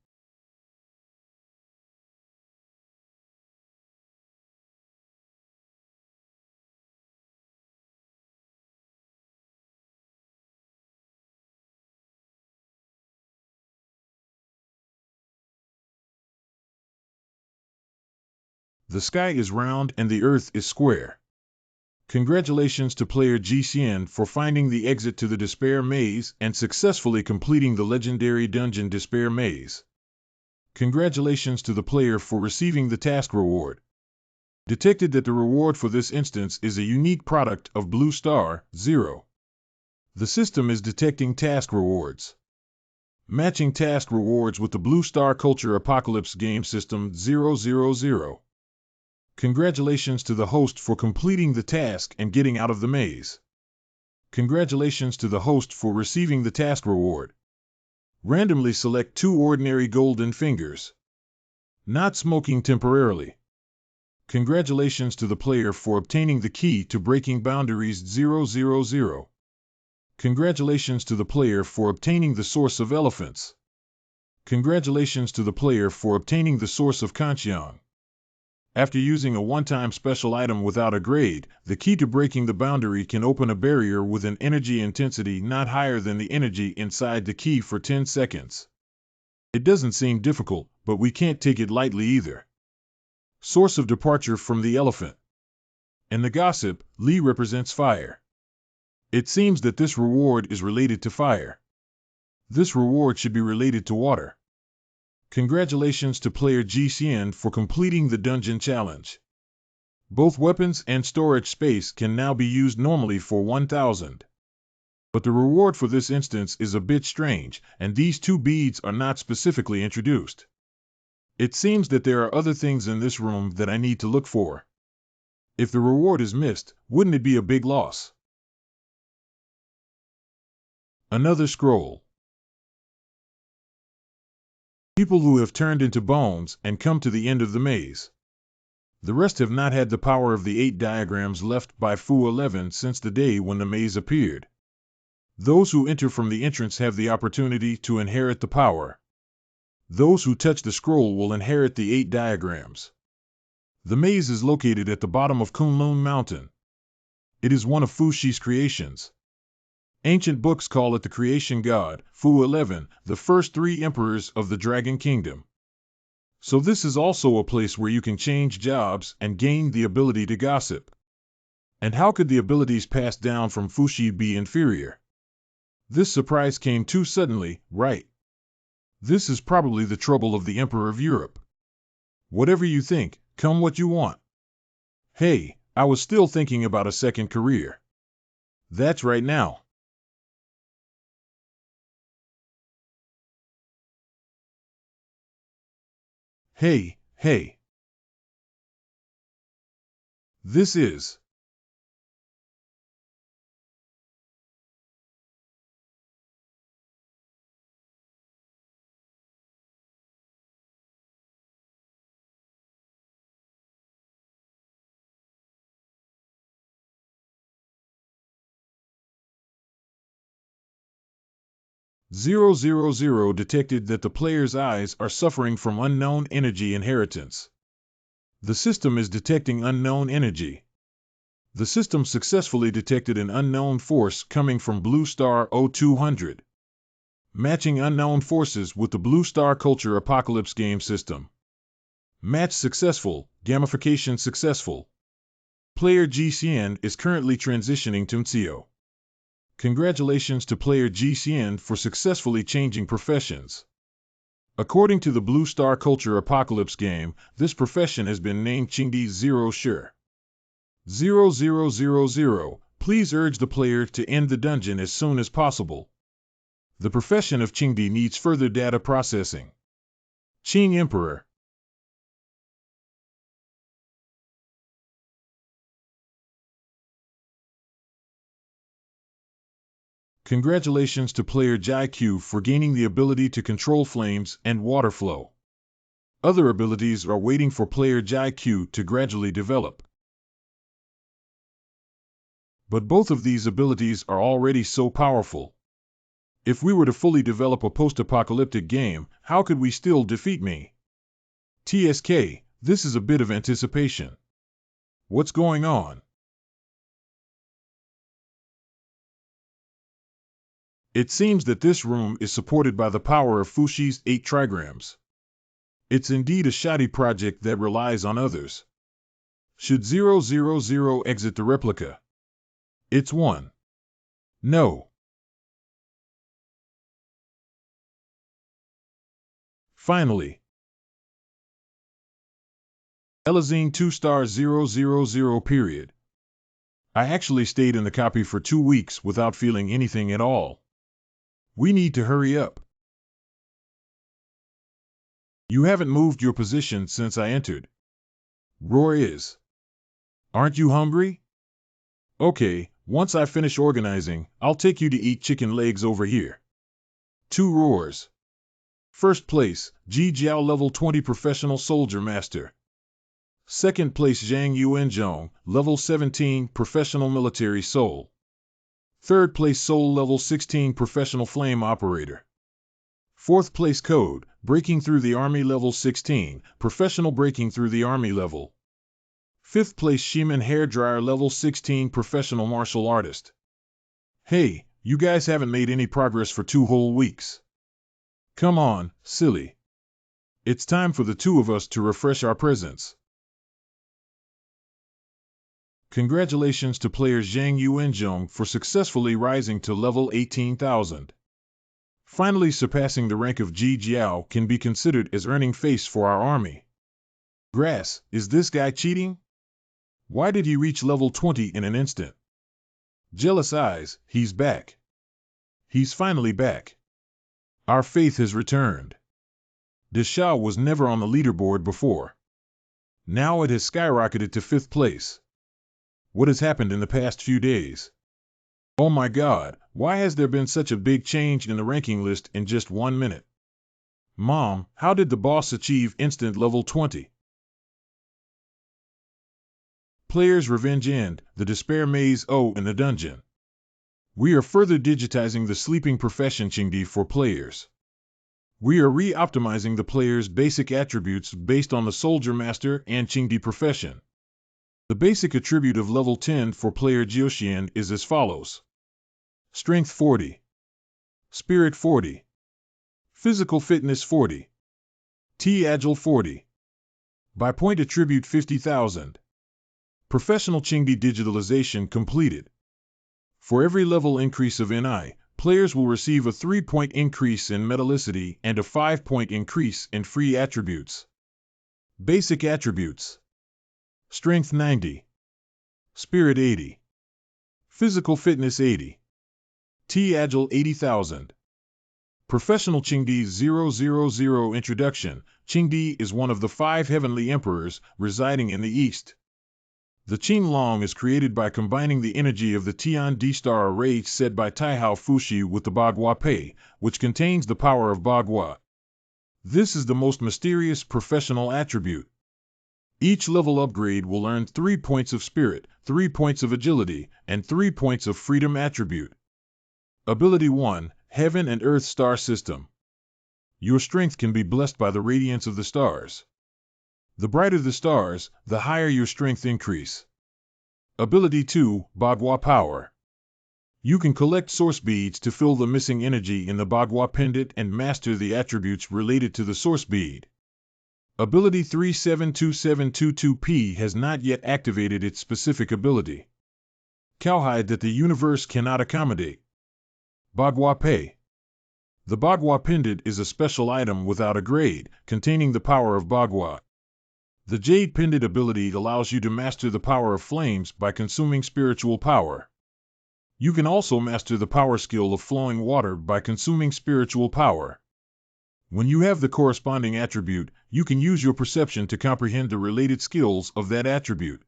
The sky is round and the earth is square. Congratulations to player Ji Xian for finding the exit to the Despair Maze and successfully completing the legendary dungeon Despair Maze. Congratulations to the player for receiving the task reward. detected that the reward for this instance is a unique product of Blue Star 0. The system is detecting task rewards. Matching task rewards with the Blue Star Culture Apocalypse game system 000. Congratulations to the host for completing the task and getting out of the maze. Congratulations to the host for receiving the task reward. Randomly select 2 ordinary golden fingers. Not smoking temporarily. Congratulations to the player for obtaining the key to breaking boundaries 000. Congratulations to the player for obtaining the source of elephants. Congratulations to the player for obtaining the source of Kanchiong. After using a one-time special item without a grade, the key to breaking the boundary can open a barrier with an energy intensity not higher than the energy inside the key for 10 seconds. It doesn't seem difficult, but we can't take it lightly either. Source of departure from the elephant. In the gossip, Lee represents fire. It seems that this reward is related to fire. This reward should be related to water. Congratulations to player GCN for completing the dungeon challenge. Both weapons and storage space can now be used normally for 1,000. But the reward for this instance is a bit strange, and these 2 beads are not specifically introduced. It seems that there are other things in this room that I need to look for. If the reward is missed, wouldn't it be a big loss? Another scroll. People who have turned into bones and come to the end of the maze. The rest have not had the power of the 8 diagrams left by Fu 11 since the day when the maze appeared. Those who enter from the entrance have the opportunity to inherit the power. Those who touch the scroll will inherit the 8 diagrams. The maze is located at the bottom of Kunlun Mountain. It is one of Fu Shi's creations. Ancient books call it the creation god, Fu 11, the first 3 emperors of the Dragon Kingdom. So this is also a place where you can change jobs and gain the ability to gossip. And how could the abilities passed down from Fu Shi be inferior? This surprise came too suddenly, right? This is probably the trouble of the Emperor of Europe. Whatever you think, come what you want. Hey, I was still thinking about a second career. That's right now. Hey. This is. (000) detected that the player's eyes are suffering from unknown energy inheritance. The system is detecting unknown energy. The system successfully detected an unknown force coming from Blue Star 0200. Matching unknown forces with the Blue Star Culture Apocalypse game system. Match successful, gamification successful. Player GCN is currently transitioning to MCO. Congratulations to player GCN for successfully changing professions. According to the Blue Star Culture Apocalypse game, this profession has been named Qingdi 0 Sure. 0000, please urge the player to end the dungeon as soon as possible. The profession of Qingdi needs further data processing. Qing Emperor. Congratulations to player Jai Q for gaining the ability to control flames and water flow. Other abilities are waiting for player Jai Q to gradually develop. But both of these abilities are already so powerful. If we were to fully develop a post-apocalyptic game, how could we still defeat me? TSK, this is a bit of anticipation. What's going on? It seems that this room is supported by the power of Fu Shi's 8 trigrams. It's indeed a shoddy project that relies on others. Should 000 exit the replica? It's 1. No. Finally. Elazine 2 star 000 period. I actually stayed in the copy for 2 weeks without feeling anything at all. We need to hurry up. You haven't moved your position since I entered. Roar is. Aren't you hungry? Okay, once I finish organizing, I'll take you to eat chicken legs over here. 2 roars. First place, Ji Jiao level 20 professional soldier master. Second place, Zhang Yuanzhong, level 17 professional military soul. Third place, Soul level 16 professional flame operator. Fourth place, Code, breaking through the army level 16, professional breaking through the army level. Fifth place, Shiman hairdryer level 16 professional martial artist. Hey, you guys haven't made any progress for 2 whole weeks. Come on, silly. It's time for the 2 of us to refresh our presence. Congratulations to player Zhang Yuanzhong for successfully rising to level 18,000. Finally surpassing the rank of Ji Jiao can be considered as earning face for our army. Grass, is this guy cheating? Why did he reach level 20 in an instant? Jealous eyes, he's back. He's finally back. Our faith has returned. Deshao was never on the leaderboard before. Now it has skyrocketed to 5th place. What has happened in the past few days? Oh my God, why has there been such a big change in the ranking list in just 1 minute? Mom, how did the boss achieve instant level 20? Player's Revenge End, the Despair Maze O in the dungeon. We are further digitizing the sleeping profession Qingdi for players. We are re-optimizing the player's basic attributes based on the Soldier Master and Qingdi profession. The basic attribute of level 10 for player Jiuxian is as follows. Strength 40. Spirit 40. Physical Fitness 40. T-Agile 40. By point attribute 50,000. Professional Qingdi digitalization completed. For every level increase of NI, players will receive a 3-point increase in metallicity and a 5-point increase in free attributes. Basic attributes. Strength 90. Spirit 80. Physical Fitness 80. T-Agile 80,000. Professional Qingdi 000 Introduction. Qingdi is one of the 5 heavenly emperors residing in the east. The Qin Long is created by combining the energy of the Tian D-star array said by Taihao Fushi with the Bagua Pei, which contains the power of Bagua. This is the most mysterious professional attribute. Each level upgrade will earn 3 points of spirit, 3 points of agility, and 3 points of freedom attribute. Ability 1, Heaven and Earth Star System. Your strength can be blessed by the radiance of the stars. The brighter the stars, the higher your strength increase. Ability 2, Bagua Power. You can collect source beads to fill the missing energy in the Bagua pendant and master the attributes related to the source bead. Ability 372722P has not yet activated its specific ability. Cowhide that the universe cannot accommodate. Bagua Pei. The Bagua pendant is a special item without a grade, containing the power of Bagua. The Jade Pendant ability allows you to master the power of flames by consuming spiritual power. You can also master the power skill of flowing water by consuming spiritual power. When you have the corresponding attribute, you can use your perception to comprehend the related skills of that attribute.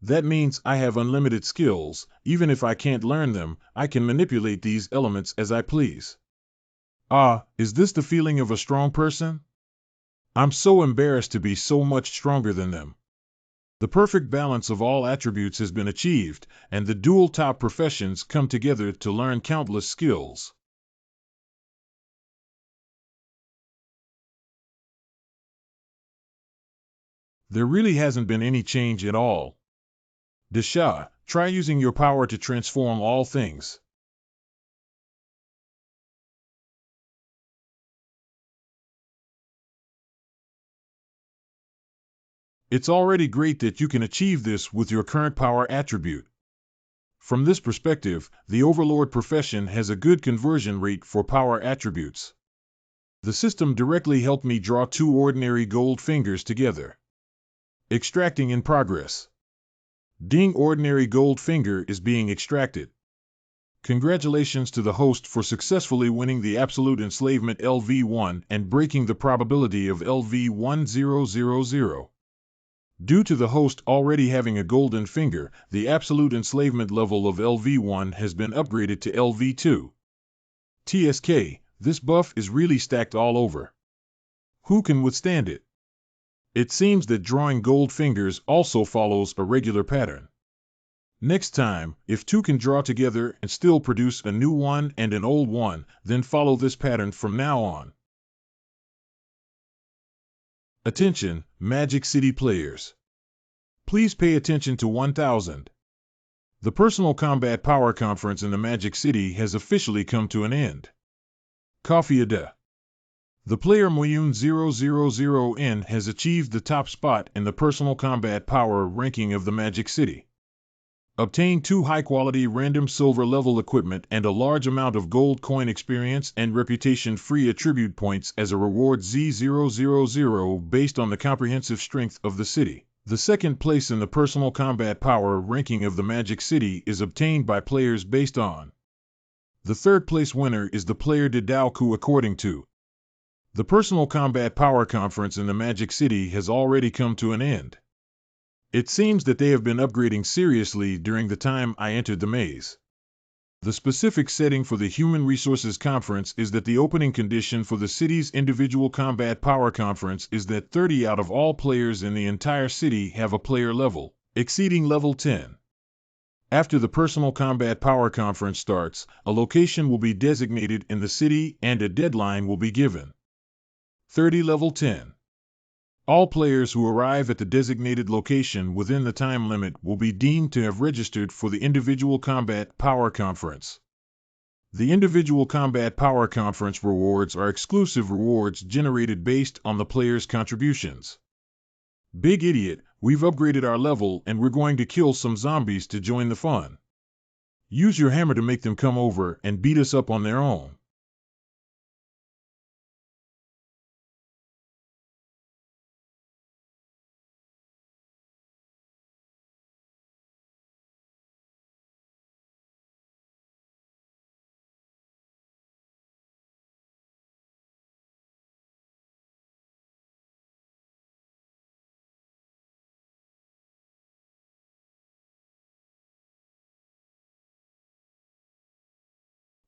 That means I have unlimited skills. Even if I can't learn them, I can manipulate these elements as I please. Ah, is this the feeling of a strong person? I'm so embarrassed to be so much stronger than them. The perfect balance of all attributes has been achieved, and the dual top professions come together to learn countless skills. There really hasn't been any change at all. Deshao, try using your power to transform all things. It's already great that you can achieve this with your current power attribute. From this perspective, the Overlord profession has a good conversion rate for power attributes. The system directly helped me draw 2 ordinary gold fingers together. Extracting in progress. Ding ordinary gold finger is being extracted. Congratulations to the host for successfully winning the Absolute Enslavement LV1 and breaking the probability of LV1000. Due to the host already having a golden finger, the Absolute Enslavement level of LV1 has been upgraded to LV2. TSK, this buff is really stacked all over. Who can withstand it? It seems that drawing gold fingers also follows a regular pattern. Next time, if two can draw together and still produce a new one and an old one, then follow this pattern from now on. Attention, Magic City players. Please pay attention to 1000. The Personal Combat Power Conference in the Magic City has officially come to an end. Coffee a day. The player Moyun000N has achieved the top spot in the Personal Combat Power ranking of the Magic City. Obtain 2 high-quality random silver level equipment and a large amount of gold coin experience and reputation-free attribute points as a reward Z000 based on the comprehensive strength of the city. The second place in the Personal Combat Power ranking of the Magic City is obtained by players based on. The third place winner is the player Didaoku according to. The Personal Combat Power Conference in the Magic City has already come to an end. It seems that they have been upgrading seriously during the time I entered the maze. The specific setting for the Human Resources Conference is that the opening condition for the city's individual combat power conference is that 30 out of all players in the entire city have a player level exceeding level 10. After the Personal Combat Power Conference starts, a location will be designated in the city and a deadline will be given. 30 level 10. All players who arrive at the designated location within the time limit will be deemed to have registered for the Individual Combat Power Conference. The Individual Combat Power Conference rewards are exclusive rewards generated based on the player's contributions. Big idiot, we've upgraded our level and we're going to kill some zombies to join the fun. Use your hammer to make them come over and beat us up on their own.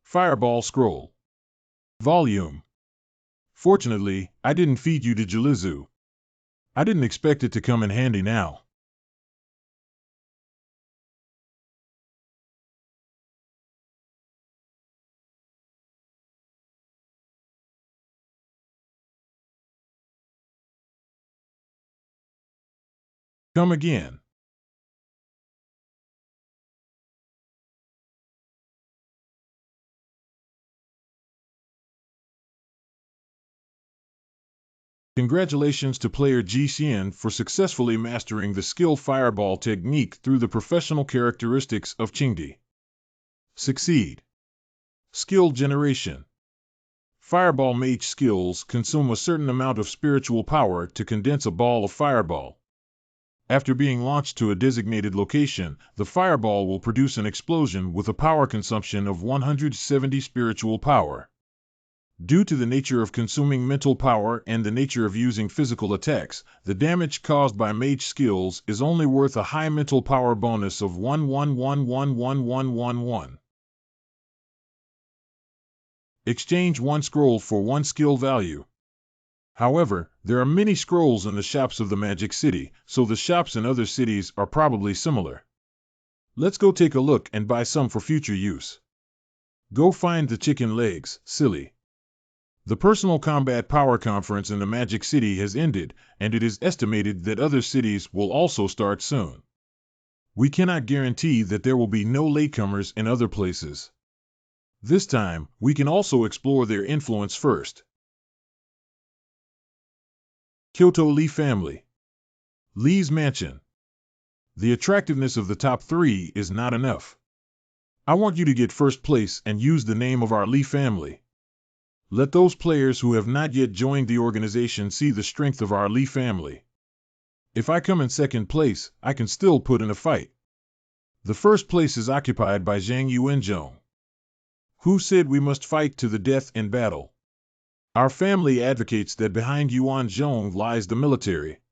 Fireball Scroll. Volume. Fortunately, I didn't feed you to Jalizu. I didn't expect it to come in handy now. Come again. Congratulations to player Ji Xian for successfully mastering the skill Fireball technique through the professional characteristics of Qingdi. Succeed. Skill generation. Fireball mage skills consume a certain amount of spiritual power to condense a ball of fireball. After being launched to a designated location, the fireball will produce an explosion with a power consumption of 170 spiritual power. Due to the nature of consuming mental power and the nature of using physical attacks, the damage caused by mage skills is only worth a high mental power bonus of 11111111. Exchange 1 scroll for 1 skill value. However, there are many scrolls in the shops of the Magic City, so the shops in other cities are probably similar. Let's go take a look and buy some for future use. Go find the chicken legs, silly. The Personal Combat Power Conference in the Magic City has ended, and it is estimated that other cities will also start soon. We cannot guarantee that there will be no latecomers in other places. This time, we can also explore their influence first. Kyoto Lee Family. Lee's Mansion. The attractiveness of the top 3 is not enough. I want you to get first place and use the name of our Lee family. Let those players who have not yet joined the organization see the strength of our Lee family. If I come in second place, I can still put in a fight. The first place is occupied by Zhang Yuanzhong. Who said we must fight to the death in battle? Our family advocates that behind Yuanzhong lies the military.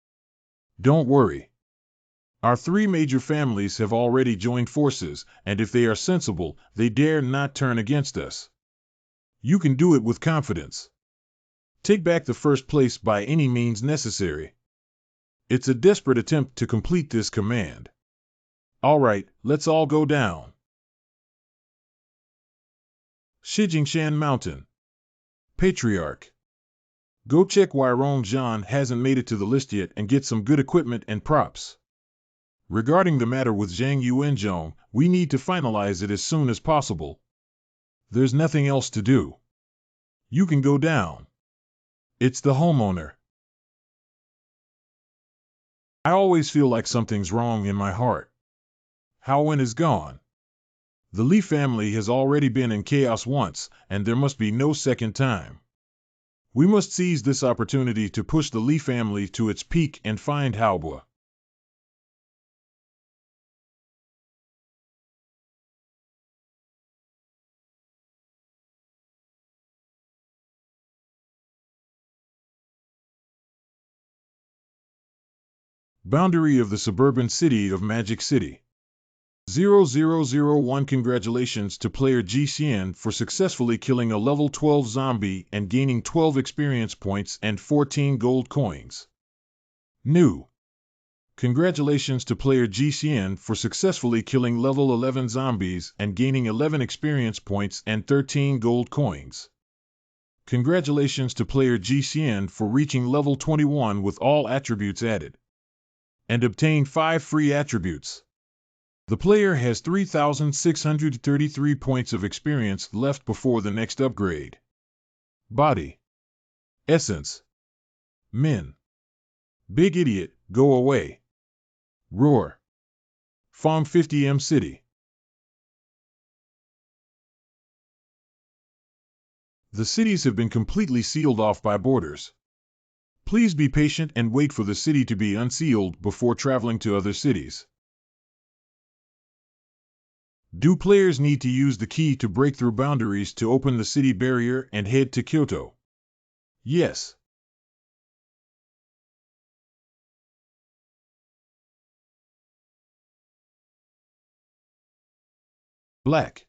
Don't worry. Our three major families have already joined forces, and if they are sensible, they dare not turn against us. You can do it with confidence. Take back the first place by any means necessary. It's a desperate attempt to complete this command. All right, let's all go down. Shijingshan Mountain. Patriarch. Go check why Rongzhan hasn't made it to the list yet and get some good equipment and props. Regarding the matter with Zhang Yuanzhong, we need to finalize it as soon as possible. There's nothing else to do. You can go down. It's the homeowner. I always feel like something's wrong in my heart. Hao Wen is gone. The Li family has already been in chaos once, and there must be no second time. We must seize this opportunity to push the Li family to its peak and find Haobo. Boundary of the suburban city of Magic City. 0001 Congratulations to player Ji Xian for successfully killing a level 12 zombie and gaining 12 experience points and 14 gold coins. New. Congratulations to player Ji Xian for successfully killing level 11 zombies and gaining 11 experience points and 13 gold coins. Congratulations to player Ji Xian for reaching level 21 with all attributes added. And obtain 5 free attributes. The player has 3,633 points of experience left before the next upgrade. Body. Essence. Min. Big Idiot, go away. Roar. Farm 50M City. The cities have been completely sealed off by borders. Please be patient and wait for the city to be unsealed before traveling to other cities. Do players need to use the key to break through boundaries to open the city barrier and head to Kyoto? Yes. Black.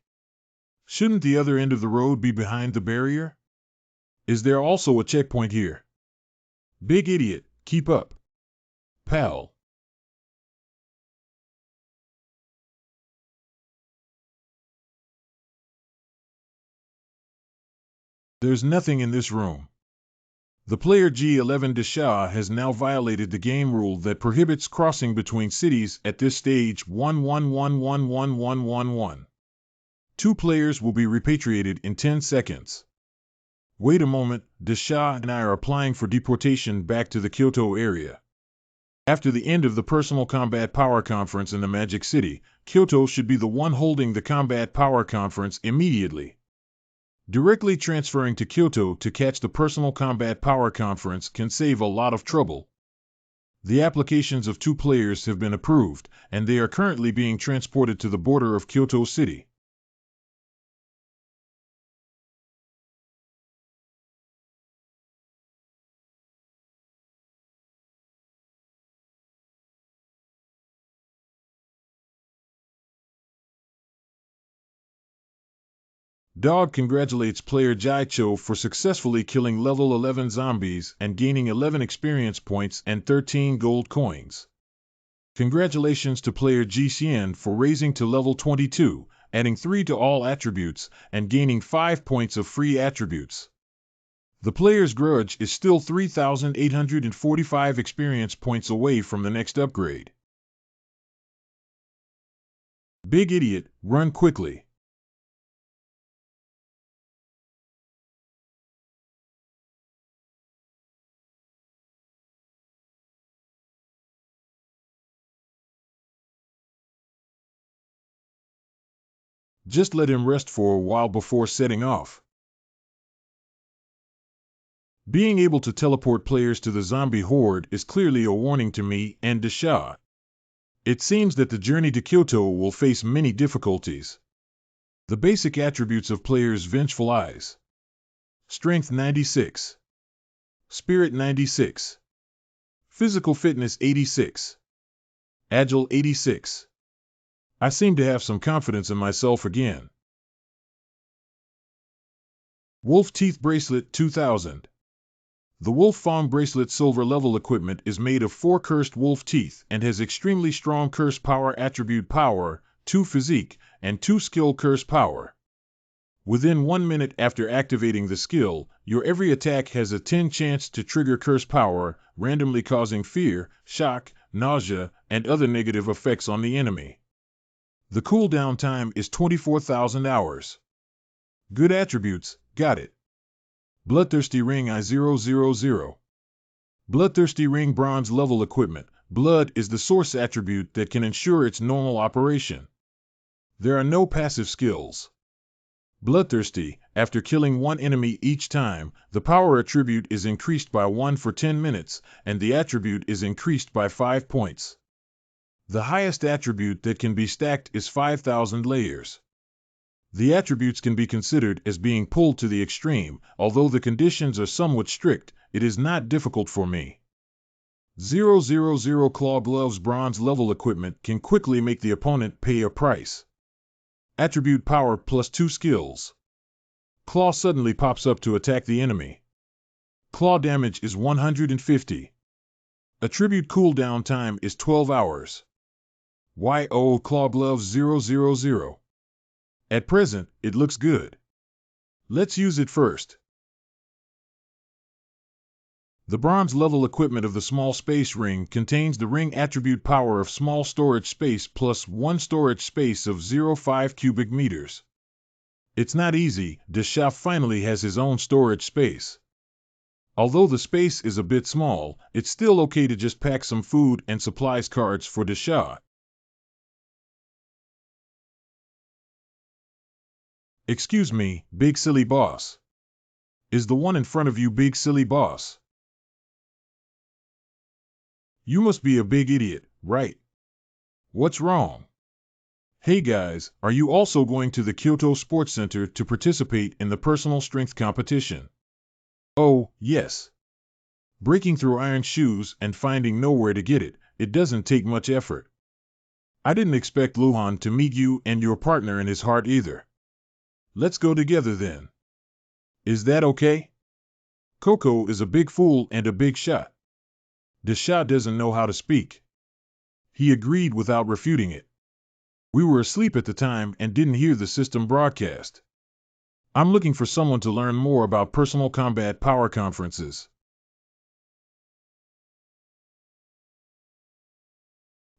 Shouldn't the other end of the road be behind the barrier? Is there also a checkpoint here? Big Idiot, keep up. Pal. There's nothing in this room. The player G11 Desha has now violated the game rule that prohibits crossing between cities at this stage 11111111. 2 players will be repatriated in 10 seconds. Wait a moment, Desha and I are applying for deportation back to the Kyoto area. After the end of the Personal Combat Power Conference in the Magic City, Kyoto should be the one holding the Combat Power Conference immediately. Directly transferring to Kyoto to catch the Personal Combat Power Conference can save a lot of trouble. The applications of 2 players have been approved, and they are currently being transported to the border of Kyoto City. Dog congratulates player Jaicho for successfully killing level 11 zombies and gaining 11 experience points and 13 gold coins. Congratulations to player Ji Xian for raising to level 22, adding 3 to all attributes, and gaining 5 points of free attributes. The player's grudge is still 3,845 experience points away from the next upgrade. Big Idiot, run quickly. Just let him rest for a while before setting off. Being able to teleport players to the zombie horde is clearly a warning to me and Desha. It seems that the journey to Kyoto will face many difficulties. The basic attributes of players: Vengeful Eyes, Strength 96, Spirit 96, Physical Fitness 86, Agile 86. I seem to have some confidence in myself again. Wolf Teeth Bracelet 2000. The Wolf Fang Bracelet silver level equipment is made of 4 cursed wolf teeth and has extremely strong curse power attribute power, 2 physique, and 2 skill curse power. Within 1 minute after activating the skill, your every attack has a 10 chance to trigger curse power, randomly causing fear, shock, nausea, and other negative effects on the enemy. The cooldown time is 24,000 hours. Good attributes, got it. Bloodthirsty Ring I-000. Bloodthirsty Ring bronze level equipment. Blood is the source attribute that can ensure its normal operation. There are no passive skills. Bloodthirsty, after killing 1 enemy each time, the power attribute is increased by 1 for 10 minutes, and the attribute is increased by 5 points. The highest attribute that can be stacked is 5,000 layers. The attributes can be considered as being pulled to the extreme. Although the conditions are somewhat strict, it is not difficult for me. 000 Claw Gloves bronze level equipment can quickly make the opponent pay a price. Attribute power plus 2 skills. Claw suddenly pops up to attack the enemy. Claw damage is 150. Attribute cooldown time is 12 hours. YO Claw Gloves 000. At present, it looks good. Let's use it first. The bronze level equipment of the small space ring contains the ring attribute power of small storage space plus 1 storage space of 0.5 cubic meters. It's not easy. Desha finally has his own storage space. Although the space is a bit small, it's still okay to just pack some food and supplies cards for Desha. Excuse me, Big Silly Boss. Is the one in front of you Big Silly Boss? You must be a big idiot, right? What's wrong? Hey guys, are you also going to the Kyoto Sports Center to participate in the personal strength competition? Oh, yes. Breaking through iron shoes and finding nowhere to get it, it doesn't take much effort. I didn't expect Luhan to meet you and your partner in his heart either. Let's go together then. Is that okay? Coco is a big fool and a big shot. Desha doesn't know how to speak. He agreed without refuting it. We were asleep at the time and didn't hear the system broadcast. I'm looking for someone to learn more about personal combat power conferences.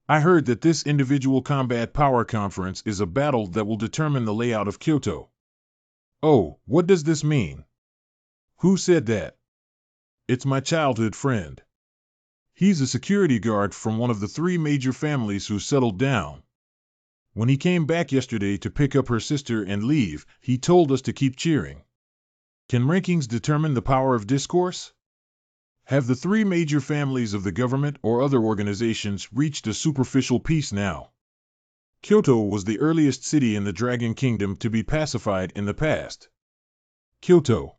I heard that this individual combat power conference is a battle that will determine the layout of Kyoto. Oh, what does this mean? Who said that? It's my childhood friend. He's a security guard from one of the 3 major families who settled down. When he came back yesterday to pick up her sister and leave, he told us to keep cheering. Can rankings determine the power of discourse? Have the 3 major families of the government or other organizations reached a superficial peace now? Kyoto was the earliest city in the Dragon Kingdom to be pacified in the past. Kyoto.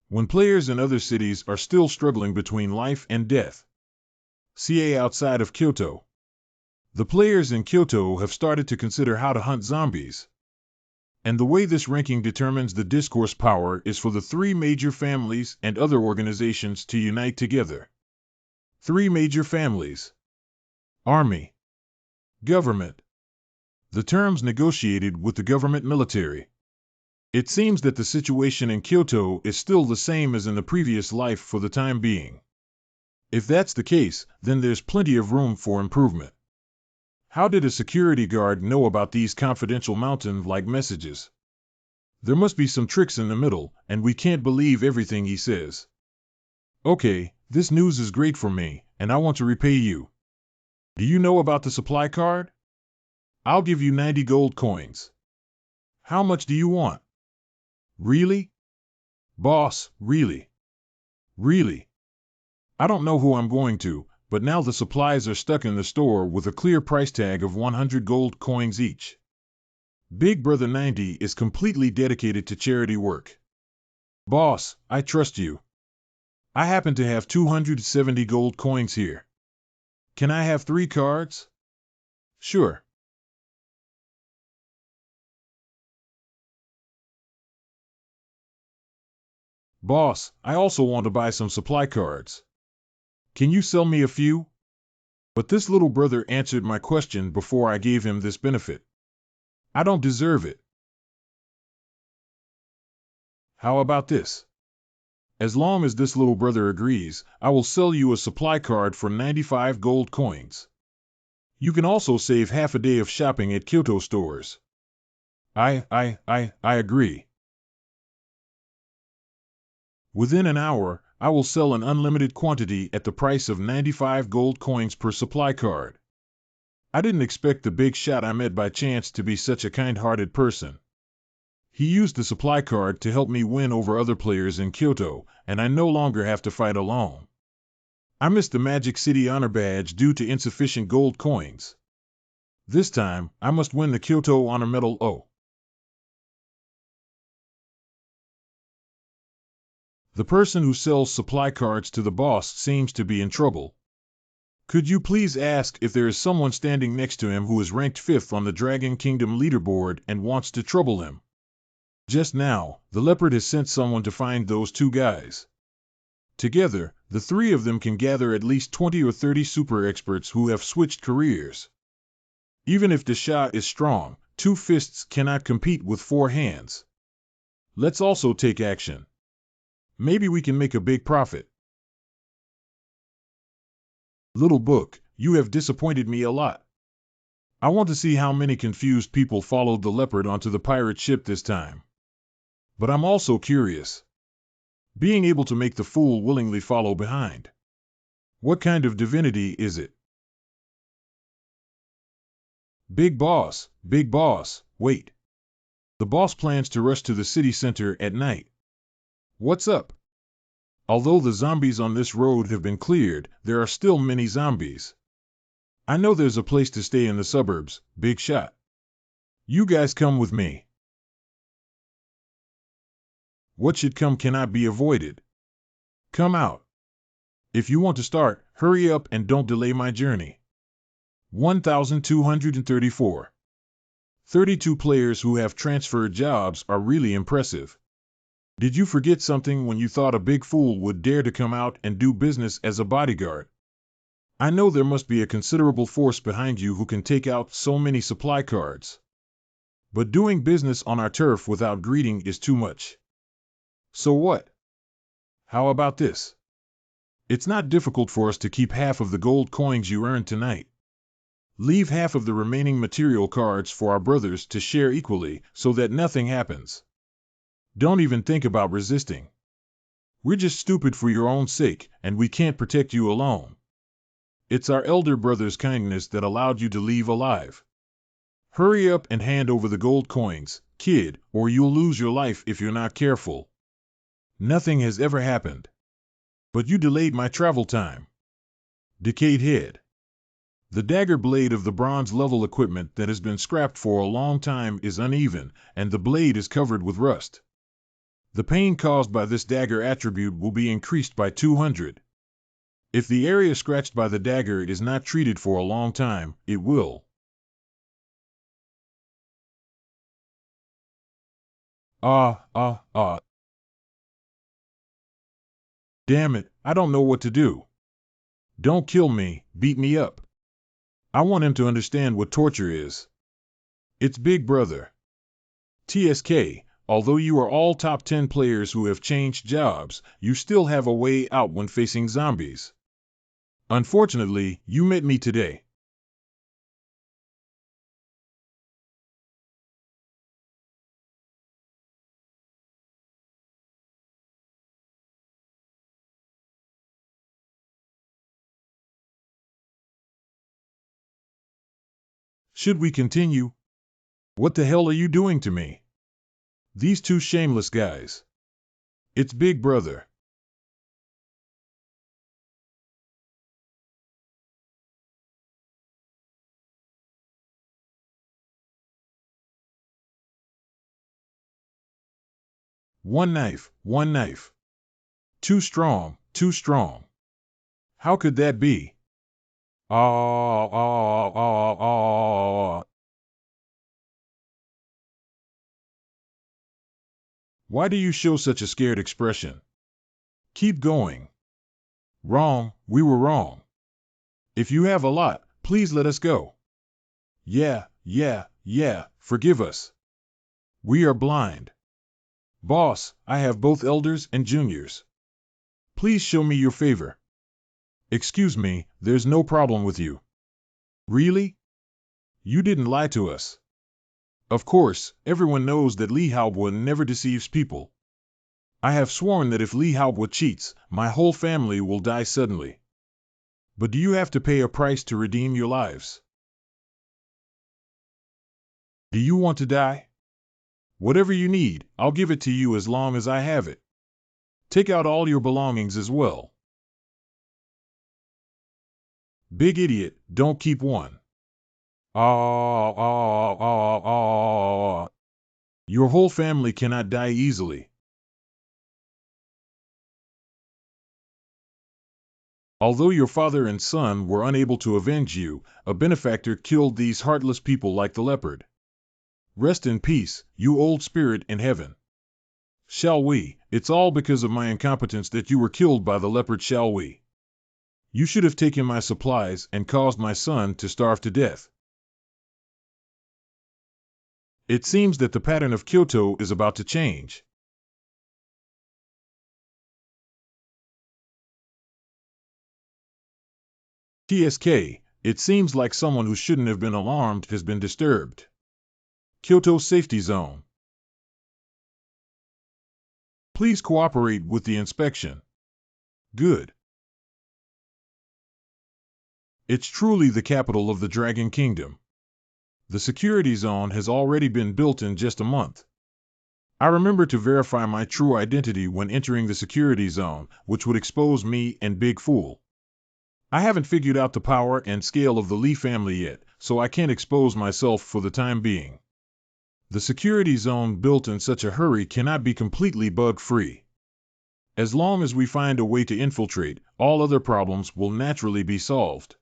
When players in other cities are still struggling between life and death. CA outside of Kyoto. The players in Kyoto have started to consider how to hunt zombies. And the way this ranking determines the discourse power is for the 3 major families and other organizations to unite together. 3 major families. Army. Government. The terms negotiated with the government military. It seems that the situation in Kyoto is still the same as in the previous life for the time being. If that's the case, then there's plenty of room for improvement. How did a security guard know about these confidential mountain-like messages? There must be some tricks in the middle, and we can't believe everything he says. Okay, this news is great for me, and I want to repay you. Do you know about the supply card? I'll give you 90 gold coins. How much do you want? Really? Boss, really? Really? I don't know who I'm going to, but now the supplies are stuck in the store with a clear price tag of 100 gold coins each. Big Brother 90 is completely dedicated to charity work. Boss, I trust you. I happen to have 270 gold coins here. Can I have 3 cards? Sure. Boss, I also want to buy some supply cards. Can you sell me a few? But this little brother answered my question before I gave him this benefit. I don't deserve it. How about this? As long as this little brother agrees, I will sell you a supply card for 95 gold coins. You can also save half a day of shopping at Kyoto stores. I agree. Within an hour, I will sell an unlimited quantity at the price of 95 gold coins per supply card. I didn't expect the big shot I met by chance to be such a kind-hearted person. He used the supply card to help me win over other players in Kyoto, and I no longer have to fight alone. I missed the Magic City Honor Badge due to insufficient gold coins. This time, I must win the Kyoto Honor Medal. Oh. The person who sells supply cards to the boss seems to be in trouble. Could you please ask if there is someone standing next to him who is ranked 5th on the Dragon Kingdom leaderboard and wants to trouble him? Just now, the leopard has sent someone to find those 2 guys. Together, the 3 of them can gather at least 20 or 30 super experts who have switched careers. Even if the Shah is strong, 2 fists cannot compete with 4 hands. Let's also take action. Maybe we can make a big profit. Little book, you have disappointed me a lot. I want to see how many confused people followed the leopard onto the pirate ship this time. But I'm also curious. Being able to make the fool willingly follow behind. What kind of divinity is it? Big boss, wait. The boss plans to rush to the city center at night. What's up? Although the zombies on this road have been cleared, there are still many zombies. I know there's a place to stay in the suburbs, big shot. You guys come with me. What should come cannot be avoided. Come out. If you want to start, hurry up and don't delay my journey. 1,234. 32 players who have transferred jobs are really impressive. Did you forget something when you thought a big fool would dare to come out and do business as a bodyguard? I know there must be a considerable force behind you who can take out so many supply cards. But doing business on our turf without greeting is too much. So what? How about this? It's not difficult for us to keep half of the gold coins you earned tonight. Leave half of the remaining material cards for our brothers to share equally so that nothing happens. Don't even think about resisting. We're just stupid for your own sake, and we can't protect you alone. It's our elder brother's kindness that allowed you to leave alive. Hurry up and hand over the gold coins, kid, or you'll lose your life if you're not careful. Nothing has ever happened. But you delayed my travel time. Decayed head. The dagger blade of the bronze level equipment that has been scrapped for a long time is uneven, and the blade is covered with rust. The pain caused by this dagger attribute will be increased by 200. If the area scratched by the dagger is not treated for a long time, it will. Damn it, I don't know what to do. Don't kill me, beat me up. I want him to understand what torture is. It's Big Brother. TSK, although you are all top 10 players who have changed jobs, you still have a way out when facing zombies. Unfortunately, you met me today. Should we continue? What the hell are you doing to me? These 2 shameless guys. It's Big Brother. One knife, one knife. Too strong, too strong. How could that be? Ah, ah, ah, ah. Why do you show such a scared expression? Keep going. Wrong, we were wrong. If you have a lot, please let us go. Yeah, forgive us. We are blind. Boss, I have both elders and juniors. Please show me your favor. Excuse me, there's no problem with you. Really? You didn't lie to us. Of course, everyone knows that Lee Halbwa never deceives people. I have sworn that if Lee Halbwa cheats, my whole family will die suddenly. But do you have to pay a price to redeem your lives? Do you want to die? Whatever you need, I'll give it to you as long as I have it. Take out all your belongings as well. Big idiot, don't keep one. Ah. Your whole family cannot die easily. Although your father and son were unable to avenge you, a benefactor killed these heartless people like the leopard. Rest in peace, you old spirit in heaven. Shall we? It's all because of my incompetence that you were killed by the leopard, shall we? You should have taken my supplies and caused my son to starve to death. It seems that the pattern of Kyoto is about to change. TSK, it seems like someone who shouldn't have been alarmed has been disturbed. Kyoto Safety Zone. Please cooperate with the inspection. Good. It's truly the capital of the Dragon Kingdom. The security zone has already been built in just a month. I remember to verify my true identity when entering the security zone, which would expose me and Big Fool. I haven't figured out the power and scale of the Lee family yet, so I can't expose myself for the time being. The security zone built in such a hurry cannot be completely bug-free. As long as we find a way to infiltrate, all other problems will naturally be solved.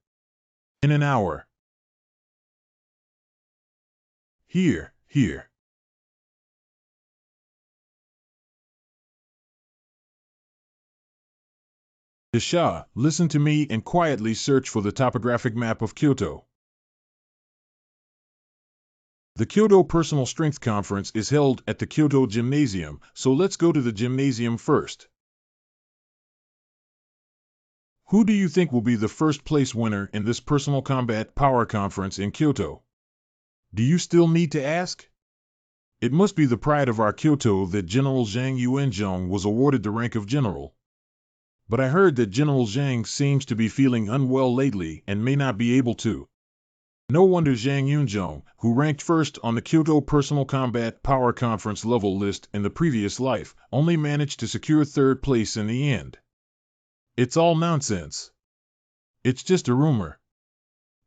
In an hour. Here. Desha, listen to me and quietly search for the topographic map of Kyoto. The Kyoto Personal Strength Conference is held at the Kyoto Gymnasium, so let's go to the gymnasium first. Who do you think will be the first place winner in this Personal Combat Power Conference in Kyoto? Do you still need to ask? It must be the pride of our Kyoto that General Zhang Yuanzhong was awarded the rank of general. But I heard that General Zhang seems to be feeling unwell lately and may not be able to. No wonder Zhang Yunzhong, who ranked first on the Kyoto Personal Combat Power Conference level list in the previous life, only managed to secure third place in the end. It's all nonsense. It's just a rumor.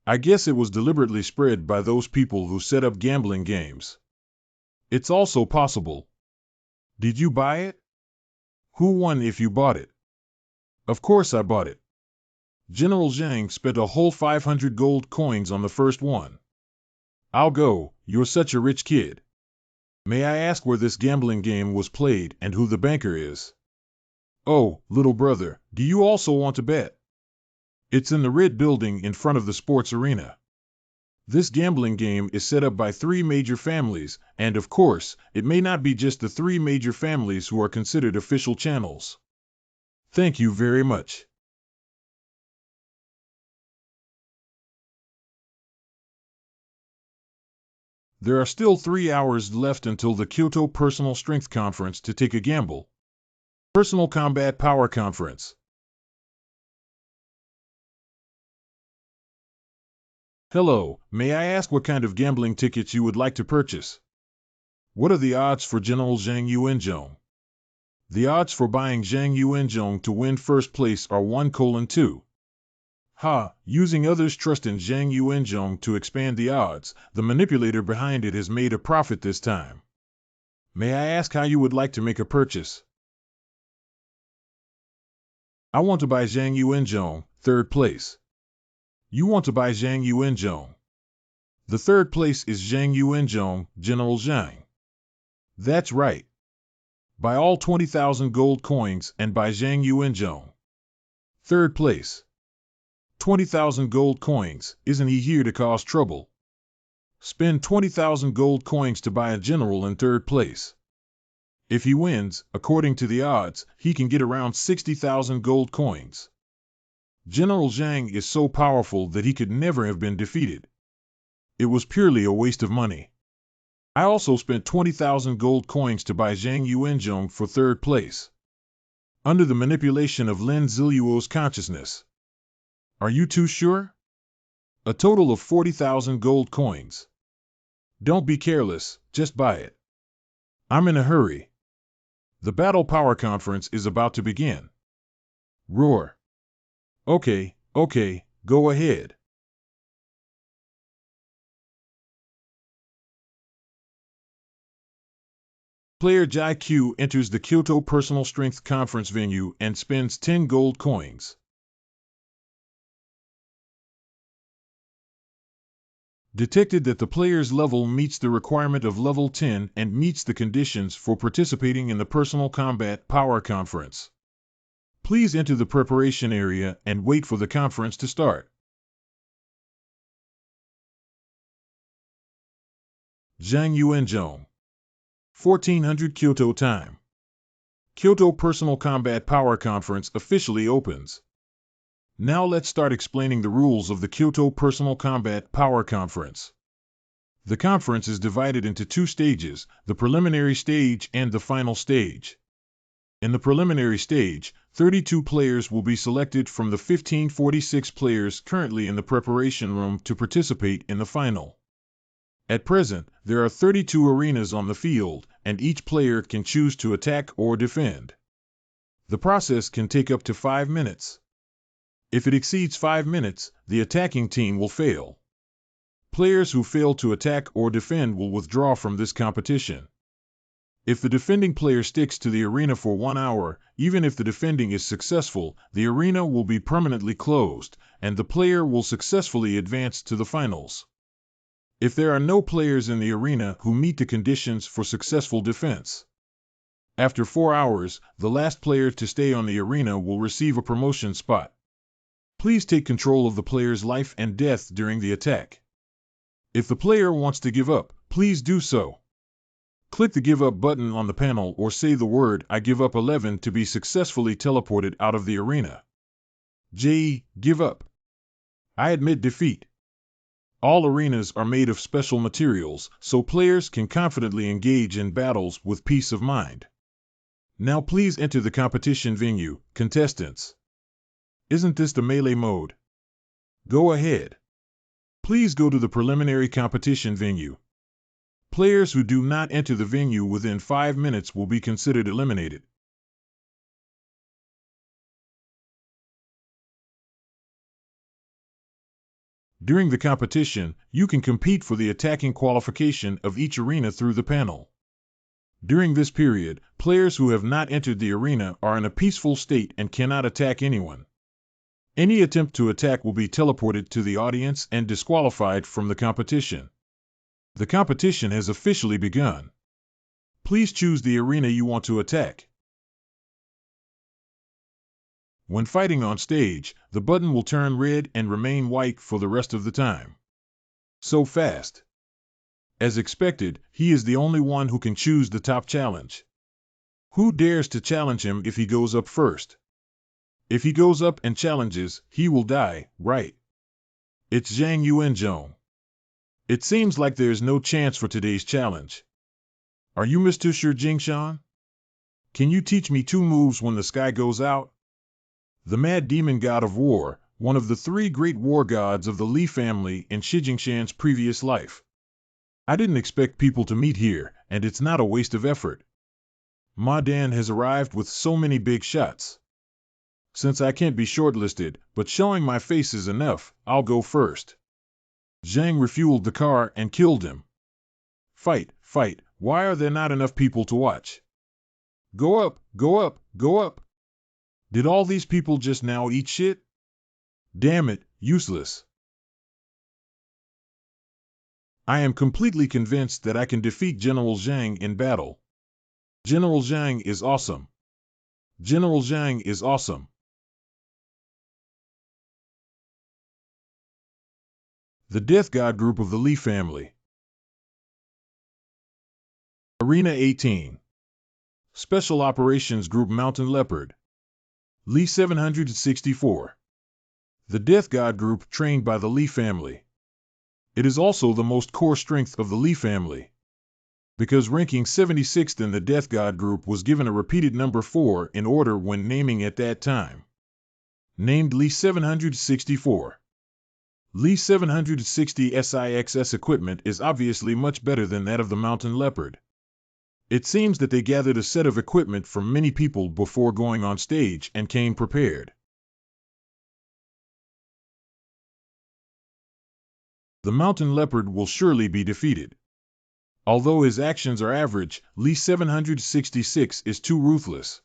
I guess it was deliberately spread by those people who set up gambling games. It's also possible. Did you buy it? Who won if you bought it? Of course I bought it. General Zhang spent a whole 500 gold coins on the first one. I'll go, you're such a rich kid. May I ask where this gambling game was played and who the banker is? Oh, little brother, do you also want to bet? It's in the red building in front of the sports arena. This gambling game is set up by 3 major families, and of course, it may not be just the 3 major families who are considered official channels. Thank you very much. There are still 3 hours left until the Kyoto Personal Strength Conference to take a gamble. Personal Combat Power Conference. Hello, may I ask what kind of gambling tickets you would like to purchase? What are the odds for General Zhang Yuanzhong? The odds for buying Zhang Yuanzhong to win first place are 1:2. Using others' trust in Zhang Yuanzhong to expand the odds, the manipulator behind it has made a profit this time. May I ask how you would like to make a purchase? I want to buy Zhang Yuanzhong, third place. You want to buy Zhang Yuanzhong. The third place is Zhang Yuanzhong, General Zhang. That's right. Buy all 20,000 gold coins and buy Zhang Yuanzhong. Third place. 20,000 gold coins, isn't he here to cause trouble? Spend 20,000 gold coins to buy a general in third place. If he wins, according to the odds, he can get around 60,000 gold coins. General Zhang is so powerful that he could never have been defeated. It was purely a waste of money. I also spent 20,000 gold coins to buy Zhang Yuanzhong for third place. Under the manipulation of Lin Ziluo's consciousness. Are you too sure? A total of 40,000 gold coins. Don't be careless, just buy it. I'm in a hurry. The Battle Power Conference is about to begin. Roar. Okay, go ahead. Player Jai Q enters the Kyoto Personal Strength Conference venue and spends 10 gold coins. Detected that the player's level meets the requirement of level 10 and meets the conditions for participating in the Personal Combat Power Conference. Please enter the preparation area and wait for the conference to start. Zhang Yuanzhong. 1400 Kyoto time. Kyoto Personal Combat Power Conference officially opens. Now let's start explaining the rules of the Kyoto Personal Combat Power Conference. The conference is divided into two stages, the preliminary stage and the final stage. In the preliminary stage, 32 players will be selected from the 1546 players currently in the preparation room to participate in the final. At present, there are 32 arenas on the field, and each player can choose to attack or defend. The process can take up to 5 minutes. If it exceeds 5 minutes, the attacking team will fail. Players who fail to attack or defend will withdraw from this competition. If the defending player sticks to the arena for 1 hour, even if the defending is successful, the arena will be permanently closed, and the player will successfully advance to the finals. If there are no players in the arena who meet the conditions for successful defense. After 4 hours, the last player to stay on the arena will receive a promotion spot. Please take control of the player's life and death during the attack. If the player wants to give up, please do so. Click the Give Up button on the panel or say the word I give up 11 to be successfully teleported out of the arena. Give up. I admit defeat. All arenas are made of special materials, so players can confidently engage in battles with peace of mind. Now please enter the competition venue, contestants. Isn't this the melee mode? Go ahead. Please go to the preliminary competition venue. Players who do not enter the venue within 5 minutes will be considered eliminated. During the competition, you can compete for the attacking qualification of each arena through the panel. During this period, players who have not entered the arena are in a peaceful state and cannot attack anyone. Any attempt to attack will be teleported to the audience and disqualified from the competition. The competition has officially begun. Please choose the arena you want to attack. When fighting on stage, the button will turn red and remain white for the rest of the time. So fast. As expected, he is the only one who can choose the top challenge. Who dares to challenge him if he goes up first? If he goes up and challenges, he will die, right? It's Zhang Yuanzhong. It seems like there's no chance for today's challenge. Are you Mr. Shi Jingshan? Can you teach me 2 moves when the sky goes out? The Mad Demon God of War, one of the 3 great war gods of the Li family in Shi Jingshan's previous life. I didn't expect people to meet here, and it's not a waste of effort. Ma Dan has arrived with so many big shots. Since I can't be shortlisted, but showing my face is enough, I'll go first. Zhang refueled the car and killed him. Fight, Why are there not enough people to watch? Go up, go up, go up. Did all these people just now eat shit? Damn it, useless. I am completely convinced that I can defeat General Zhang in battle. General Zhang is awesome. General Zhang is awesome. The Death God group of the Li family. Arena 18. Special Operations Group Mountain Leopard. Li 764. The Death God group trained by the Li family. It is also the most core strength of the Li family. Because ranking 76th in the Death God group was given a repeated number 4 in order when naming at that time. Named Li 764. Li 760 SIXS equipment is obviously much better than that of the Mountain Leopard. It seems that they gathered a set of equipment from many people before going on stage and came prepared. The Mountain Leopard will surely be defeated. Although his actions are average, Li 766 is too ruthless.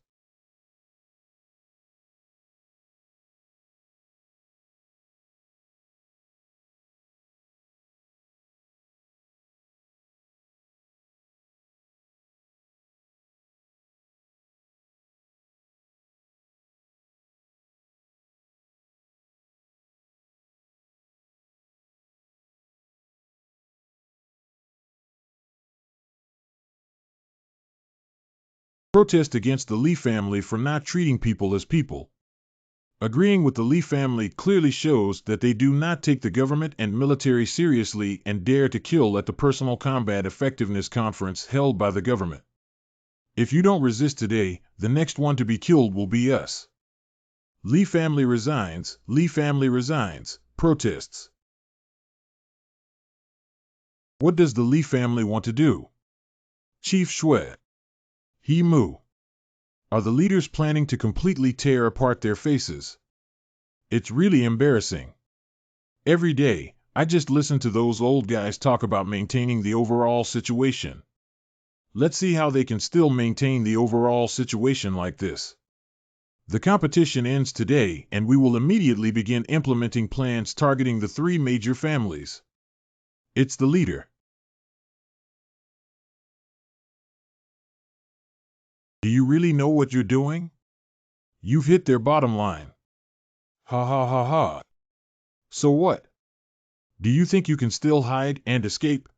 Protest against the Li family for not treating people as people. Agreeing with the Li family clearly shows that they do not take the government and military seriously and dare to kill at the Personal Combat Effectiveness Conference held by the government. If you don't resist today, the next one to be killed will be us. Li family resigns, Li family resigns, protests. What does the Li family want to do? Chief Shui. He Mu. Are the leaders planning to completely tear apart their faces? It's really embarrassing. Every day, I just listen to those old guys talk about maintaining the overall situation. Let's see how they can still maintain the overall situation like this. The competition ends today, and we will immediately begin implementing plans targeting the 3 major families. It's the leader. Do you really know what you're doing? You've hit their bottom line. Ha ha ha ha. So what? Do you think you can still hide and escape?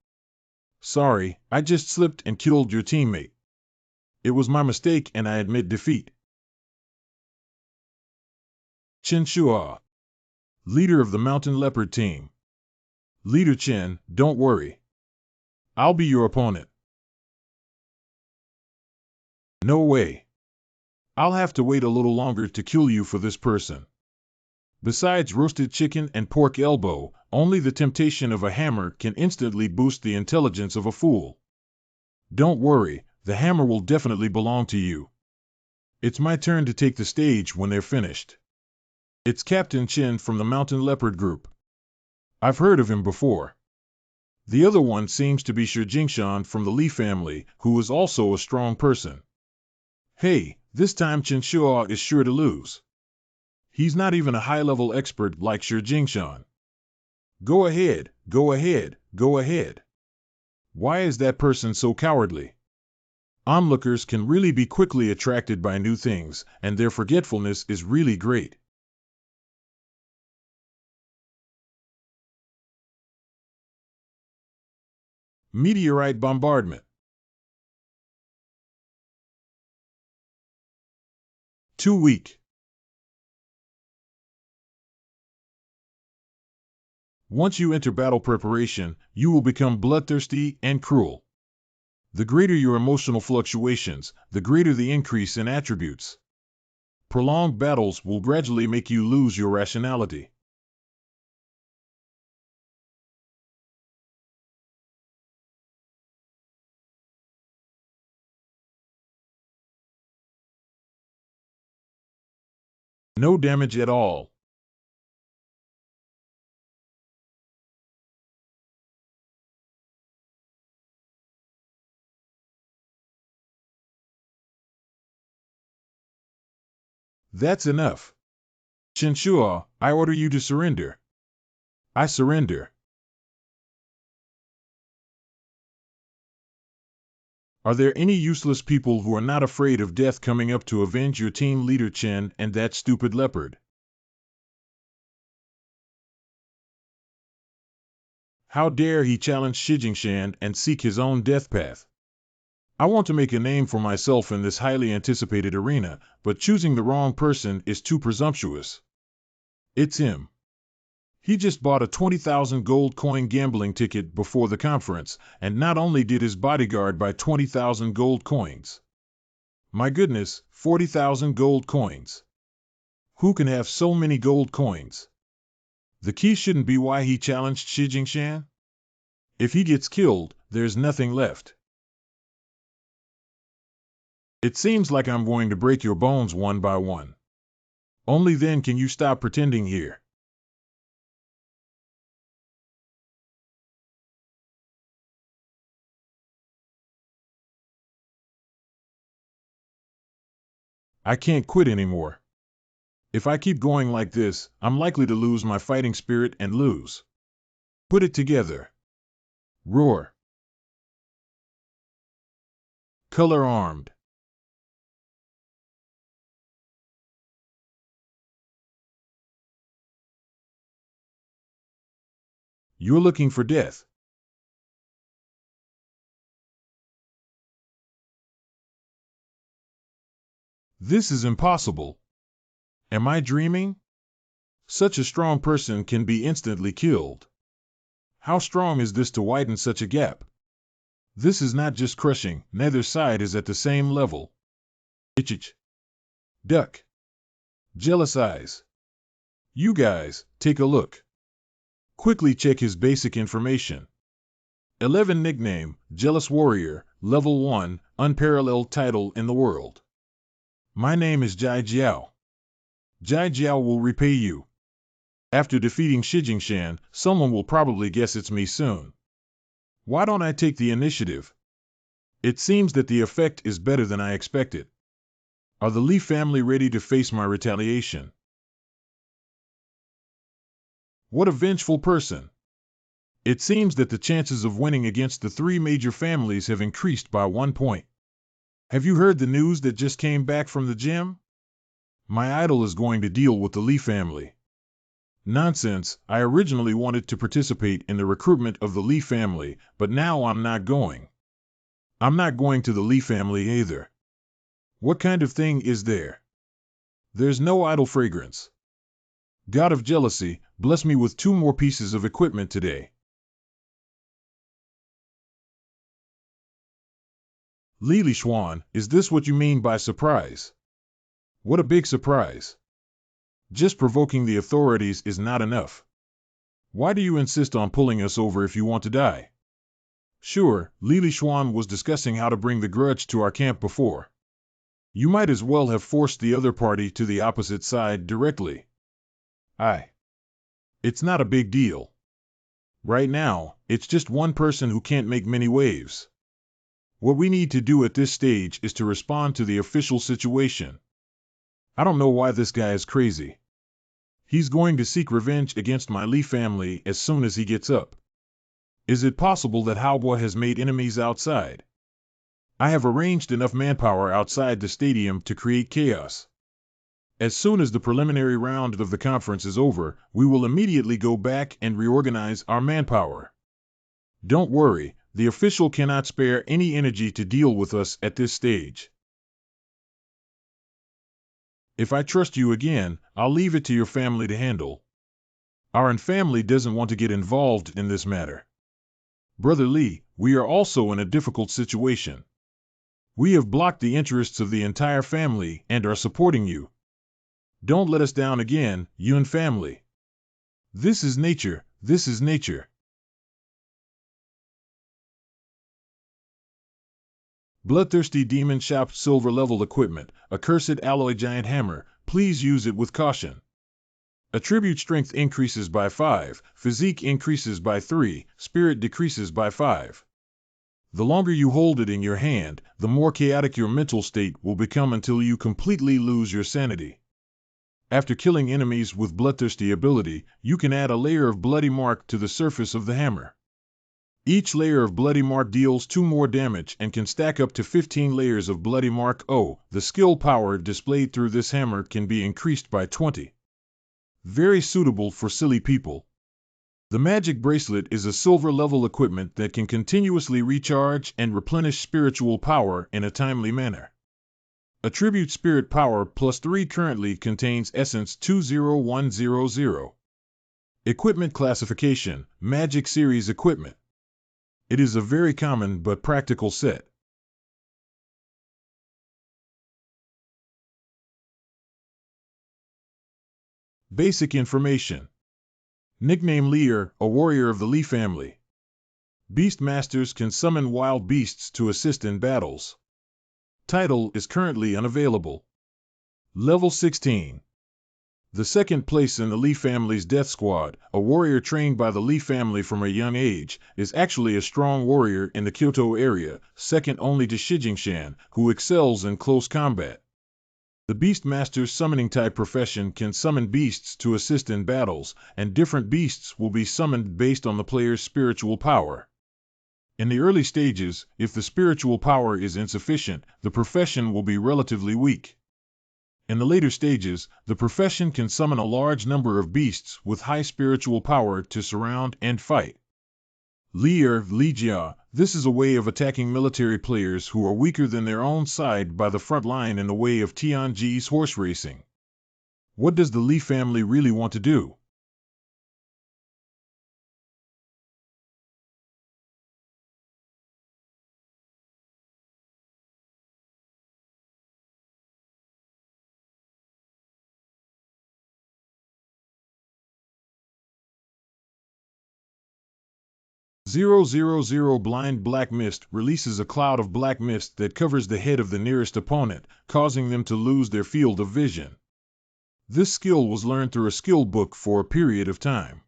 Sorry, I just slipped and killed your teammate. It was my mistake and I admit defeat. Chen Shua, leader of the Mountain Leopard team. Leader Chen, don't worry. I'll be your opponent. No way. I'll have to wait a little longer to kill you for this person. Besides roasted chicken and pork elbow, only the temptation of a hammer can instantly boost the intelligence of a fool. Don't worry, the hammer will definitely belong to you. It's my turn to take the stage when they're finished. It's Captain Chen from the Mountain Leopard group. I've heard of him before. The other one seems to be Shi Jingshan from the Li family, who is also a strong person. Hey, this time Chen Shua is sure to lose. He's not even a high-level expert like Shi Jingshan. Go ahead, go ahead, go ahead. Why is that person so cowardly? Onlookers can really be quickly attracted by new things, and their forgetfulness is really great. Meteorite bombardment. 2 week. Once you enter battle preparation, you will become bloodthirsty and cruel. The greater your emotional fluctuations, the greater the increase in attributes. Prolonged battles will gradually make you lose your rationality. No damage at all. That's enough. Qinshuo, I order you to surrender. I surrender. Are there any useless people who are not afraid of death coming up to avenge your team leader Chen and that stupid leopard? How dare he challenge Shi Jingshan and seek his own death path? I want to make a name for myself in this highly anticipated arena, but choosing the wrong person is too presumptuous. It's him. He just bought a 20,000 gold coin gambling ticket before the conference, and not only did his bodyguard buy 20,000 gold coins. My goodness, 40,000 gold coins. Who can have so many gold coins? The key shouldn't be why he challenged Shi Jingshan. If he gets killed, there's nothing left. It seems like I'm going to break your bones one by one. Only then can you stop pretending here. I can't quit anymore. If I keep going like this, I'm likely to lose my fighting spirit and lose. Put it together. Roar. Color armed. You're looking for death. This is impossible. Am I dreaming? Such a strong person can be instantly killed. How strong is this to widen such a gap? This is not just crushing, neither side is at the same level. Itch. Duck. Jealous eyes. You guys, take a look. Quickly check his basic information. 11 nickname, Jealous Warrior, level 1, unparalleled title in the world. My name is Jai Jiao. Jai Jiao will repay you. After defeating Shi Jingshan, someone will probably guess it's me soon. Why don't I take the initiative? It seems that the effect is better than I expected. Are the Li family ready to face my retaliation? What a vengeful person! It seems that the chances of winning against the three major families have increased by 1 point. Have you heard the news that just came back from the gym? My idol is going to deal with the Li family. Nonsense, I originally wanted to participate in the recruitment of the Li family, but now I'm not going. I'm not going to the Li family either. What kind of thing is there? There's no idol fragrance. God of jealousy, bless me with 2 more pieces of equipment today. Li Lishuan, is this what you mean by surprise? What a big surprise. Just provoking the authorities is not enough. Why do you insist on pulling us over if you want to die? Sure, Li Lishuan was discussing how to bring the grudge to our camp before. You might as well have forced the other party to the opposite side directly. It's not a big deal. Right now, it's just one person who can't make many waves. What we need to do at this stage is to respond to the official situation. I don't know why this guy is crazy. He's going to seek revenge against my Li family as soon as he gets up. Is it possible that Haobo has made enemies outside? I have arranged enough manpower outside the stadium to create chaos. As soon as the preliminary round of the conference is over, we will immediately go back and reorganize our manpower. Don't worry, the official cannot spare any energy to deal with us at this stage. If I trust you again, I'll leave it to your family to handle. Our family doesn't want to get involved in this matter. Brother Li, we are also in a difficult situation. We have blocked the interests of the entire family and are supporting you. Don't let us down again, Yun family. This is nature, this is nature. Bloodthirsty Demon Shop Silver Level Equipment, Accursed Alloy Giant Hammer, please use it with caution. Attribute Strength increases by 5, Physique increases by 3, Spirit decreases by 5. The longer you hold it in your hand, the more chaotic your mental state will become until you completely lose your sanity. After killing enemies with Bloodthirsty ability, you can add a layer of Bloody Mark to the surface of the hammer. Each layer of Bloody Mark deals 2 more damage and can stack up to 15 layers of Bloody Mark. Oh, the skill power displayed through this hammer can be increased by 20. Very suitable for silly people. The Magic Bracelet is a silver level equipment that can continuously recharge and replenish spiritual power in a timely manner. Attribute Spirit Power plus 3 currently contains Essence 20100. Equipment Classification: Magic Series Equipment. It is a very common but practical set. Basic information. Nickname Lear, a warrior of the Lee family. Beast Masters can summon wild beasts to assist in battles. Title is currently unavailable. Level 16. The second place in the Lee family's Death Squad, a warrior trained by the Lee family from a young age, is actually a strong warrior in the Kyoto area, second only to Shijingshan, who excels in close combat. The Beastmaster's summoning type profession can summon beasts to assist in battles, and different beasts will be summoned based on the player's spiritual power. In the early stages, if the spiritual power is insufficient, the profession will be relatively weak. In the later stages, the profession can summon a large number of beasts with high spiritual power to surround and fight. Leer, Legia, this is a way of attacking military players who are weaker than their own side by the front line in the way of Tianji's horse racing. What does the Lee family really want to do? Blind Black Mist releases a cloud of black mist that covers the head of the nearest opponent, causing them to lose their field of vision. This skill was learned through a skill book for a period of time.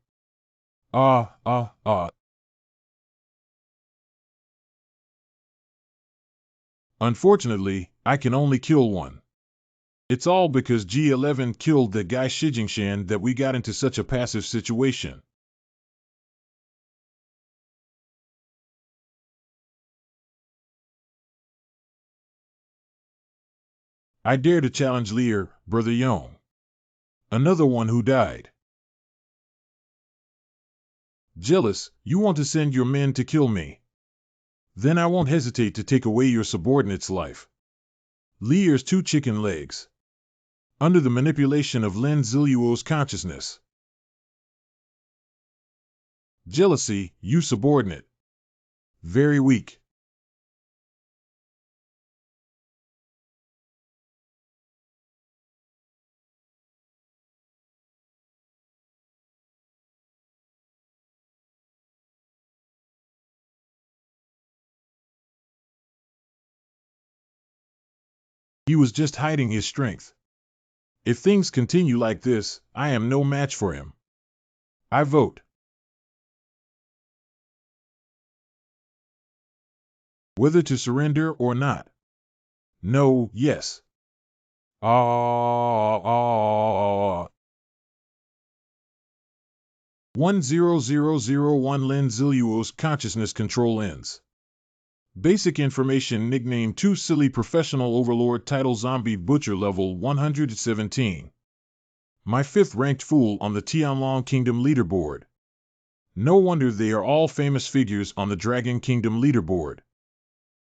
Unfortunately, I can only kill one. It's all because G11 killed that guy Shijingshan that we got into such a passive situation. I dare to challenge Lear, Brother Yong. Another one who died. Jealous, you want to send your men to kill me. Then I won't hesitate to take away your subordinate's life. Lear's 2 chicken legs. Under the manipulation of Lin Ziluo's consciousness. Jealousy, you subordinate. Very weak. He was just hiding his strength. If things continue like this, I am no match for him. I vote. Whether to surrender or not. No, yes. 10001 Lin Ziluo's consciousness control ends. Basic information nickname 2 Silly Professional Overlord title Zombie Butcher level 117. My 5th ranked fool on the Tianlong Kingdom leaderboard. No wonder they are all famous figures on the Dragon Kingdom leaderboard.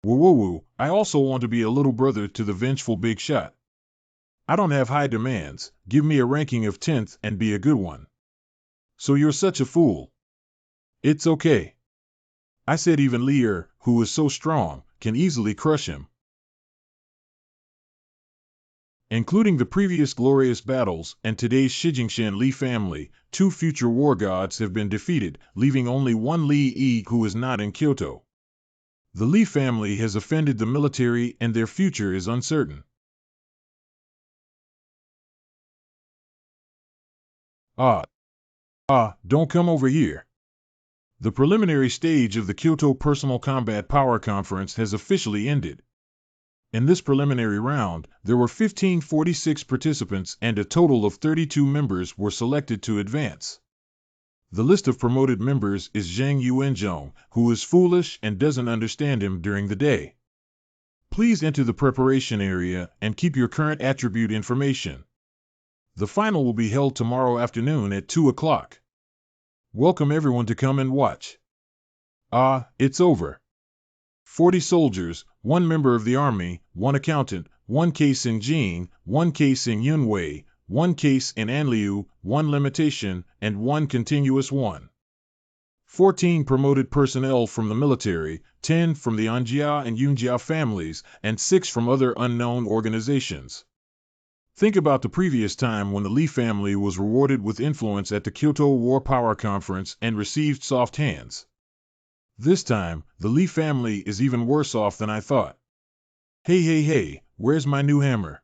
Woo, I also want to be a little brother to the vengeful big shot. I don't have high demands, give me a ranking of 10th and be a good one. So you're such a fool. It's okay. I said even Lear, who is so strong, can easily crush him. Including the previous glorious battles and today's Shijingshan Lee family, 2 future war gods have been defeated, leaving only one Li Yi who is not in Kyoto. The Lee family has offended the military and their future is uncertain. Don't come over here. The preliminary stage of the Kyoto Personal Combat Power Conference has officially ended. In this preliminary round, there were 1546 participants and a total of 32 members were selected to advance. The list of promoted members is Zhang Yuanzhong, who is foolish and doesn't understand him during the day. Please enter the preparation area and keep your current attribute information. The final will be held tomorrow afternoon at 2 o'clock. Welcome everyone to come and watch. It's over. 40 soldiers, 1 member of the army, 1 accountant, 1 case in Jin, 1 case in Yunwei, 1 case in Anliu, 1 limitation, and 1 continuous 1. 14 promoted personnel from the military, 10 from the Anjia and Yunjia families, and 6 from other unknown organizations. Think about the previous time when the Li family was rewarded with influence at the Kyoto War Power Conference and received soft hands. This time, the Li family is even worse off than I thought. Hey, where's my new hammer?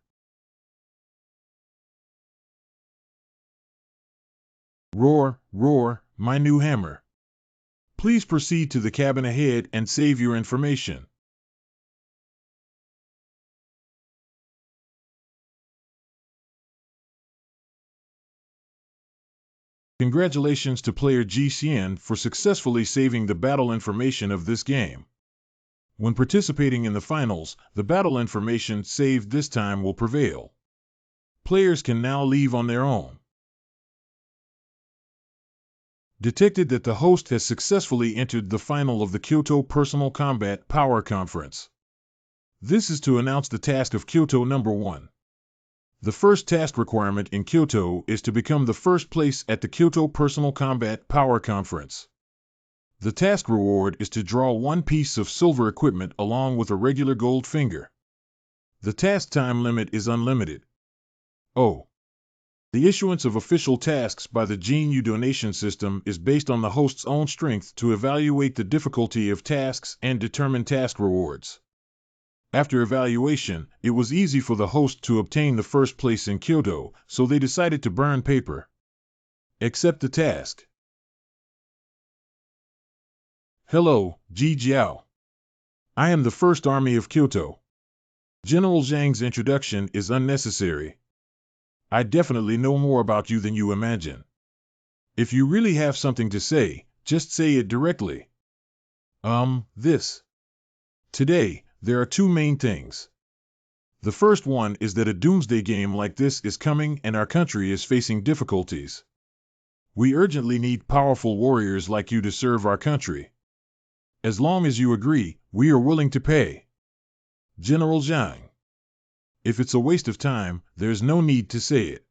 Roar, my new hammer. Please proceed to the cabin ahead and save your information. Congratulations to player Ji Xian for successfully saving the battle information of this game. When participating in the finals, the battle information saved this time will prevail. Players can now leave on their own. Detected that the host has successfully entered the final of the Kyoto Personal Combat Power Conference. This is to announce the task of Kyoto number 1. The first task requirement in Kyoto is to become the first place at the Kyoto Personal Combat Power Conference. The task reward is to draw 1 piece of silver equipment along with a regular gold finger. The task time limit is unlimited. The issuance of official tasks by the Jinyu donation system is based on the host's own strength to evaluate the difficulty of tasks and determine task rewards. After evaluation, it was easy for the host to obtain the first place in Kyoto, so they decided to burn paper. Accept the task. Hello, Ji Jiao. I am the First Army of Kyoto. General Zhang's introduction is unnecessary. I definitely know more about you than you imagine. If you really have something to say, just say it directly. This. Today, there are 2 main things. The first one is that a doomsday game like this is coming and our country is facing difficulties. We urgently need powerful warriors like you to serve our country. As long as you agree, we are willing to pay. General Zhang. If it's a waste of time, there's no need to say it.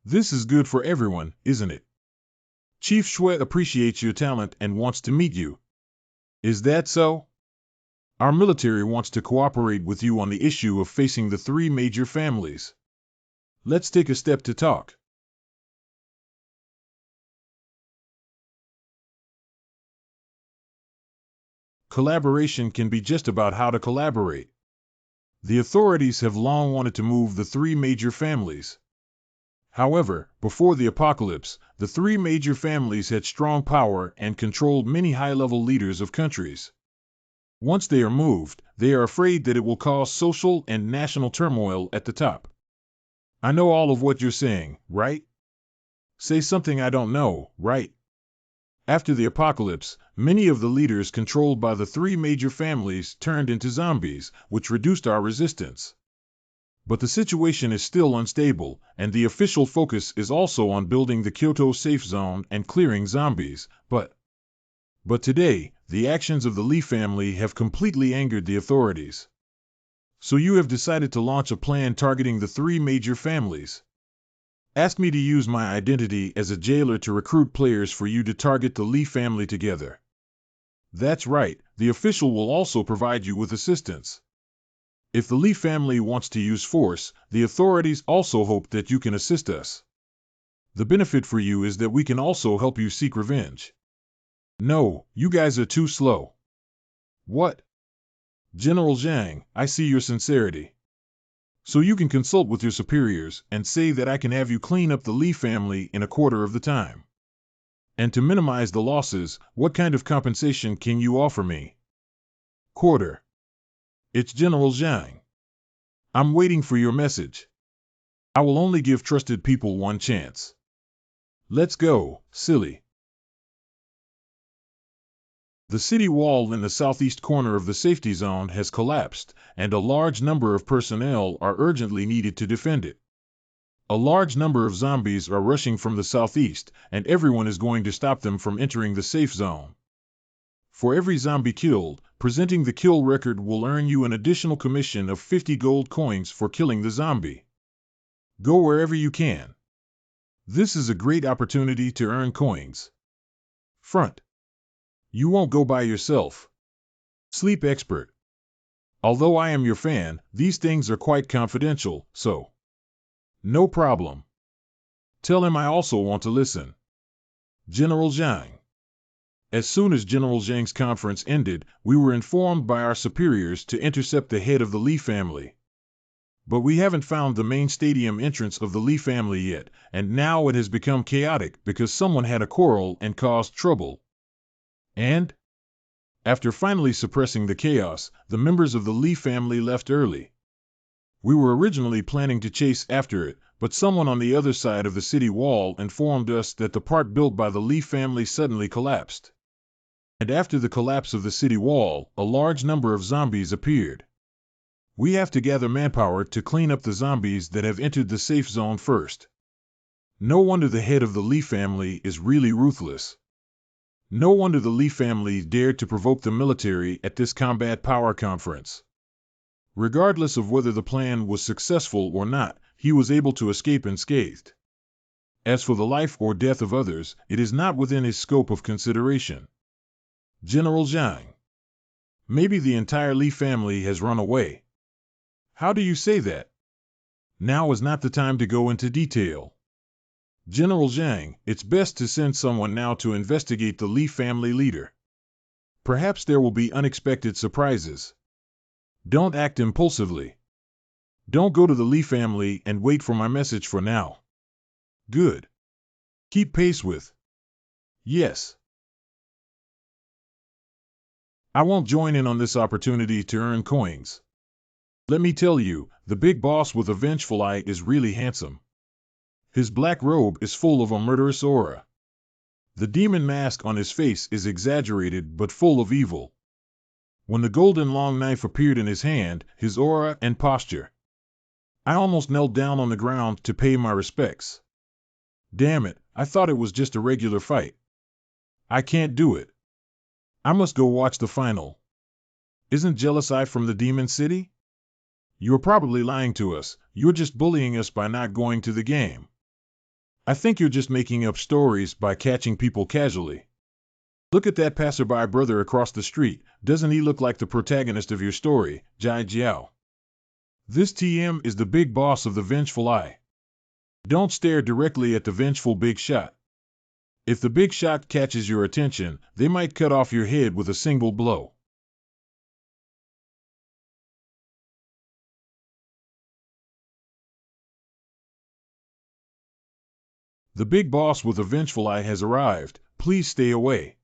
This is good for everyone, isn't it? Chief Shui appreciates your talent and wants to meet you. Is that so? Our military wants to cooperate with you on the issue of facing the 3 major families. Let's take a step to talk. Collaboration can be just about how to collaborate. The authorities have long wanted to move the 3 major families. However, before the apocalypse, the 3 major families had strong power and controlled many high-level leaders of countries. Once they are moved, they are afraid that it will cause social and national turmoil at the top. I know all of what you're saying, right? Say something I don't know, right? After the apocalypse, many of the leaders controlled by the 3 major families turned into zombies, which reduced our resistance. But the situation is still unstable, and the official focus is also on building the Kyoto safe zone and clearing zombies, But today, the actions of the Li family have completely angered the authorities. So you have decided to launch a plan targeting the 3 major families. Ask me to use my identity as a jailer to recruit players for you to target the Li family together. That's right, the official will also provide you with assistance. If the Li family wants to use force, the authorities also hope that you can assist us. The benefit for you is that we can also help you seek revenge. No, you guys are too slow. What? General Zhang, I see your sincerity. So you can consult with your superiors and say that I can have you clean up the Li family in a quarter of the time. And to minimize the losses, what kind of compensation can you offer me? Quarter. It's General Zhang. I'm waiting for your message. I will only give trusted people one chance. Let's go, silly. The city wall in the southeast corner of the safety zone has collapsed, and a large number of personnel are urgently needed to defend it. A large number of zombies are rushing from the southeast, and everyone is going to stop them from entering the safe zone. For every zombie killed, presenting the kill record will earn you an additional commission of 50 gold coins for killing the zombie. Go wherever you can. This is a great opportunity to earn coins. Front. You won't go by yourself. Sleep expert. Although I am your fan, these things are quite confidential, so. No problem. Tell him I also want to listen. General Zhang. As soon as General Zhang's conference ended, we were informed by our superiors to intercept the head of the Li family. But we haven't found the main stadium entrance of the Li family yet, and now it has become chaotic because someone had a quarrel and caused trouble. And? After finally suppressing the chaos, the members of the Li family left early. We were originally planning to chase after it, but someone on the other side of the city wall informed us that the part built by the Li family suddenly collapsed. And after the collapse of the city wall, a large number of zombies appeared. We have to gather manpower to clean up the zombies that have entered the safe zone first. No wonder the head of the Li family is really ruthless. No wonder the Li family dared to provoke the military at this combat power conference. Regardless of whether the plan was successful or not, he was able to escape unscathed. As for the life or death of others, it is not within his scope of consideration. General Zhang. Maybe the entire Li family has run away. How do you say that? Now is not the time to go into detail. General Zhang, it's best to send someone now to investigate the Li family leader. Perhaps there will be unexpected surprises. Don't act impulsively. Don't go to the Li family and wait for my message for now. Good. Keep pace with. Yes. I won't join in on this opportunity to earn coins. Let me tell you, the big boss with a vengeful eye is really handsome. His black robe is full of a murderous aura. The demon mask on his face is exaggerated but full of evil. When the golden long knife appeared in his hand, his aura and posture. I almost knelt down on the ground to pay my respects. Damn it, I thought it was just a regular fight. I can't do it. I must go watch the final. Isn't Jealousy from the Demon City? You're probably lying to us. You're just bullying us by not going to the game. I think you're just making up stories by catching people casually. Look at that passerby brother across the street. Doesn't he look like the protagonist of your story, Jai Jiao? This TM is the big boss of the Vengeful Eye. Don't stare directly at the vengeful big shot. If the big shot catches your attention, they might cut off your head with a single blow. The big boss with a vengeful eye has arrived. Please stay away.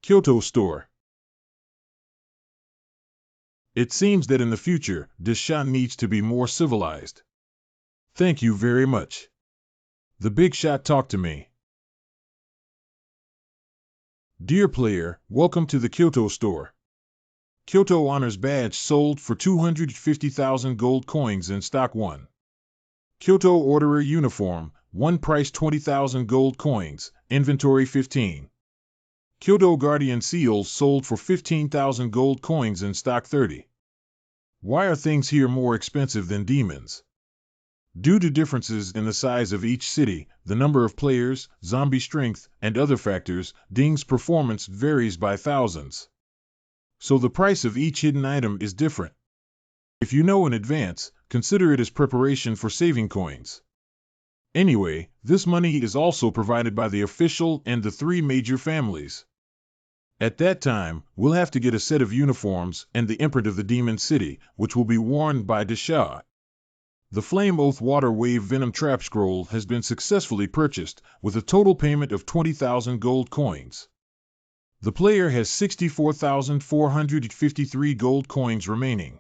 Kyoto Store. It seems that in the future, Deshan needs to be more civilized. Thank you very much. The big shot talked to me. Dear player, welcome to the Kyoto Store. Kyoto Honors Badge sold for 250,000 gold coins in stock 1. Kyoto Orderer Uniform, 1 price 20,000 gold coins, inventory 15. Kyoto Guardian Seals sold for 15,000 gold coins in stock 30. Why are things here more expensive than demons? Due to differences in the size of each city, the number of players, zombie strength, and other factors, Ding's performance varies by thousands. So the price of each hidden item is different. If you know in advance, consider it as preparation for saving coins. Anyway, this money is also provided by the official and the 3 major families. At that time, we'll have to get a set of uniforms and the imprint of the Demon City, which will be worn by Desha. The Flame Oath Water Wave Venom Trap Scroll has been successfully purchased, with a total payment of 20,000 gold coins. The player has 64,453 gold coins remaining.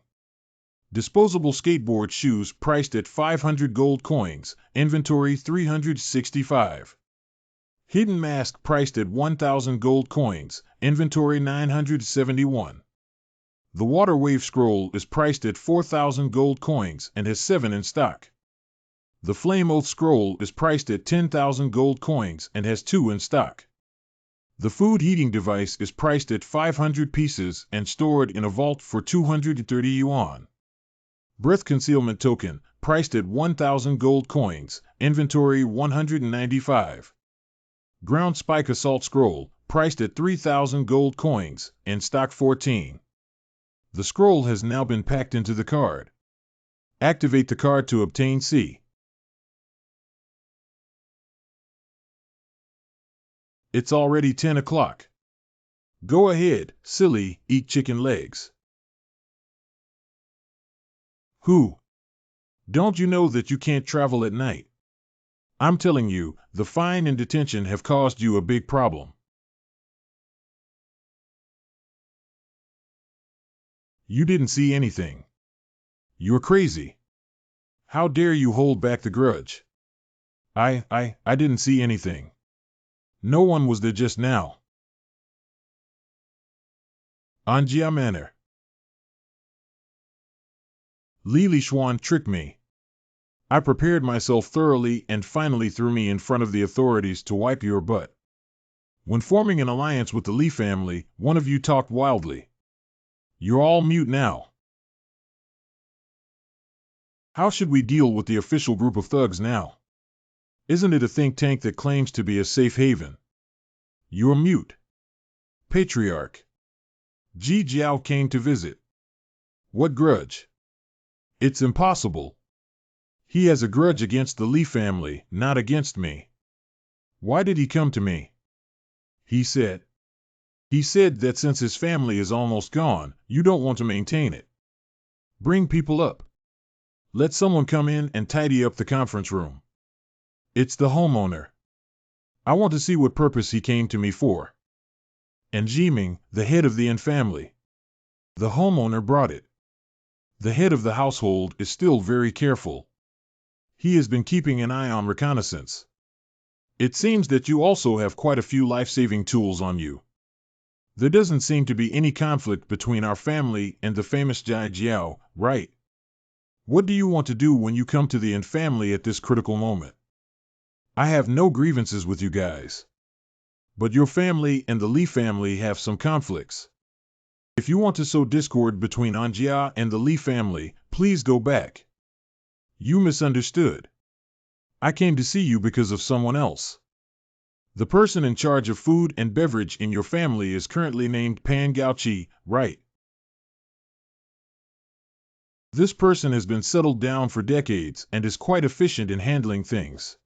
Disposable skateboard shoes priced at 500 gold coins, inventory 365. Hidden mask priced at 1,000 gold coins, inventory 971. The water wave scroll is priced at 4,000 gold coins and has 7 in stock. The flame oath scroll is priced at 10,000 gold coins and has 2 in stock. The food heating device is priced at 500 pieces and stored in a vault for 230 yuan. Breath concealment token, priced at 1,000 gold coins, inventory 195. Ground spike assault scroll, priced at 3,000 gold coins, in stock 14. The scroll has now been packed into the card. Activate the card to obtain C. It's already 10 o'clock. Go ahead, silly, eat chicken legs. Who? Don't you know that you can't travel at night? I'm telling you, the fine and detention have caused you a big problem. You didn't see anything. You're crazy. How dare you hold back the grudge? I didn't see anything. No one was there just now. Anjia Manor. Li Lishuan tricked me. I prepared myself thoroughly and finally threw me in front of the authorities to wipe your butt. When forming an alliance with the Li family, one of you talked wildly. You're all mute now. How should we deal with the official group of thugs now? Isn't it a think tank that claims to be a safe haven? You're mute. Patriarch. Ji Jiao came to visit. What grudge? It's impossible. He has a grudge against the Li family, not against me. Why did he come to me? He said that since his family is almost gone, you don't want to maintain it. Bring people up. Let someone come in and tidy up the conference room. It's the homeowner. I want to see what purpose he came to me for. And Jiming, the head of the Yin family. The homeowner brought it. The head of the household is still very careful. He has been keeping an eye on reconnaissance. It seems that you also have quite a few life-saving tools on you. There doesn't seem to be any conflict between our family and the famous Jai Jiao, right? What do you want to do when you come to the Yin family at this critical moment? I have no grievances with you guys. But your family and the Li family have some conflicts. If you want to sow discord between Anjia and the Li family, please go back. You misunderstood. I came to see you because of someone else. The person in charge of food and beverage in your family is currently named Pan Gaoqi, right? This person has been settled down for decades and is quite efficient in handling things.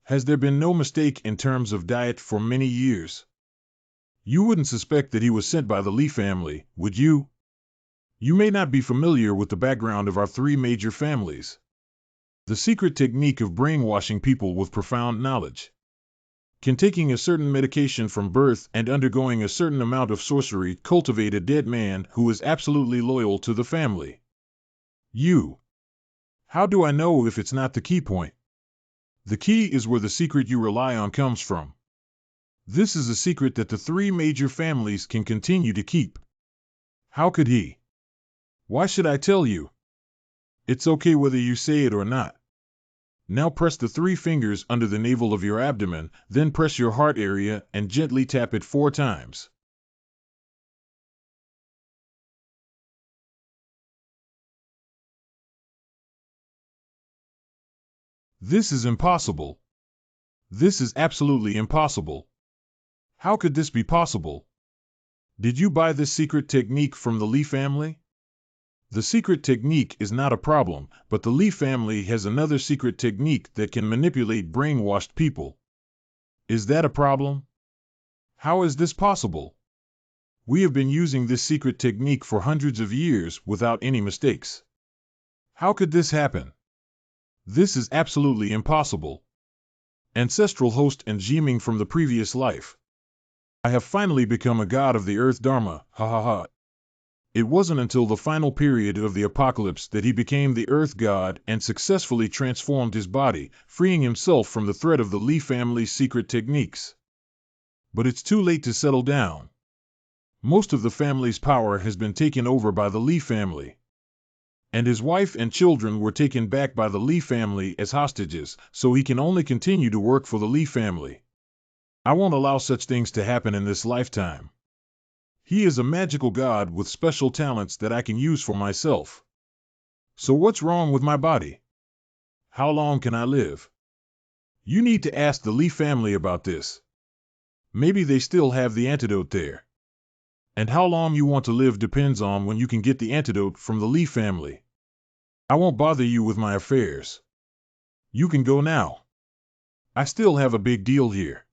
Has there been no mistake in terms of diet for many years? You wouldn't suspect that he was sent by the Li family, would you? You may not be familiar with the background of our 3 major families. The secret technique of brainwashing people with profound knowledge. Can taking a certain medication from birth and undergoing a certain amount of sorcery cultivate a dead man who is absolutely loyal to the family? You. How do I know if it's not the key point? The key is where the secret you rely on comes from. This is a secret that the 3 major families can continue to keep. How could he? Why should I tell you? It's okay whether you say it or not. Now press the 3 fingers under the navel of your abdomen, then press your heart area and gently tap it 4 times. This is impossible. This is absolutely impossible. How could this be possible? Did you buy this secret technique from the Li family? The secret technique is not a problem, but the Li family has another secret technique that can manipulate brainwashed people. Is that a problem? How is this possible? We have been using this secret technique for hundreds of years without any mistakes. How could this happen? This is absolutely impossible. Ancestral host and Jiming from the previous life. I have finally become a god of the earth Dharma, ha ha ha. It wasn't until the final period of the apocalypse that he became the Earth God and successfully transformed his body, freeing himself from the threat of the Lee family's secret techniques. But it's too late to settle down. Most of the family's power has been taken over by the Lee family. And his wife and children were taken back by the Lee family as hostages, so he can only continue to work for the Lee family. I won't allow such things to happen in this lifetime. He is a magical god with special talents that I can use for myself. So what's wrong with my body? How long can I live? You need to ask the Lee family about this. Maybe they still have the antidote there. And how long you want to live depends on when you can get the antidote from the Lee family. I won't bother you with my affairs. You can go now. I still have a big deal here.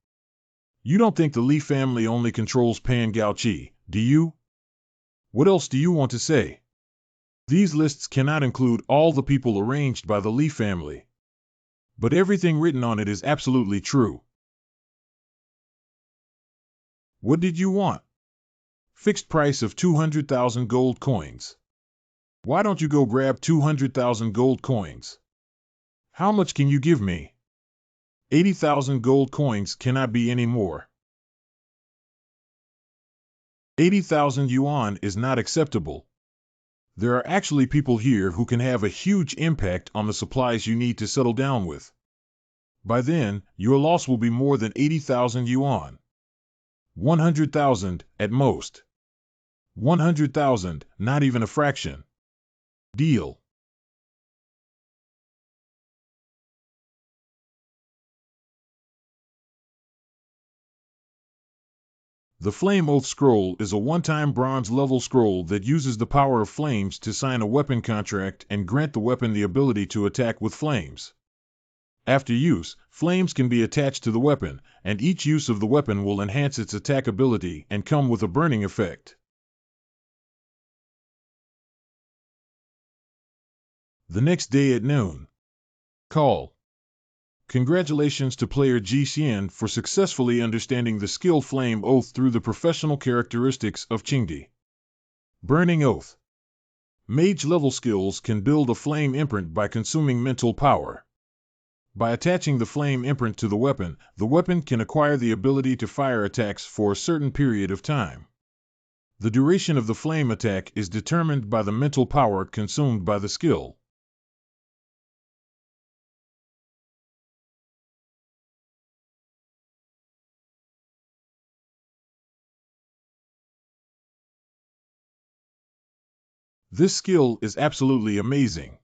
You don't think the Lee family only controls Pan Gao Chi, do you? What else do you want to say? These lists cannot include all the people arranged by the Lee family. But everything written on it is absolutely true. What did you want? Fixed price of 200,000 gold coins. Why don't you go grab 200,000 gold coins? How much can you give me? 80,000 gold coins cannot be any more. 80,000 yuan is not acceptable. There are actually people here who can have a huge impact on the supplies you need to settle down with. By then, your loss will be more than 80,000 yuan. 100,000 at most. 100,000, not even a fraction. Deal. The Flame Oath Scroll is a one-time bronze-level scroll that uses the power of flames to sign a weapon contract and grant the weapon the ability to attack with flames. After use, flames can be attached to the weapon, and each use of the weapon will enhance its attack ability and come with a burning effect. The next day at noon. Call. Congratulations to player Ji Xian for successfully understanding the skill Flame Oath through the professional characteristics of Qingdi. Burning Oath. Mage-level skills can build a flame imprint by consuming mental power. By attaching the flame imprint to the weapon can acquire the ability to fire attacks for a certain period of time. The duration of the flame attack is determined by the mental power consumed by the skill. This skill is absolutely amazing.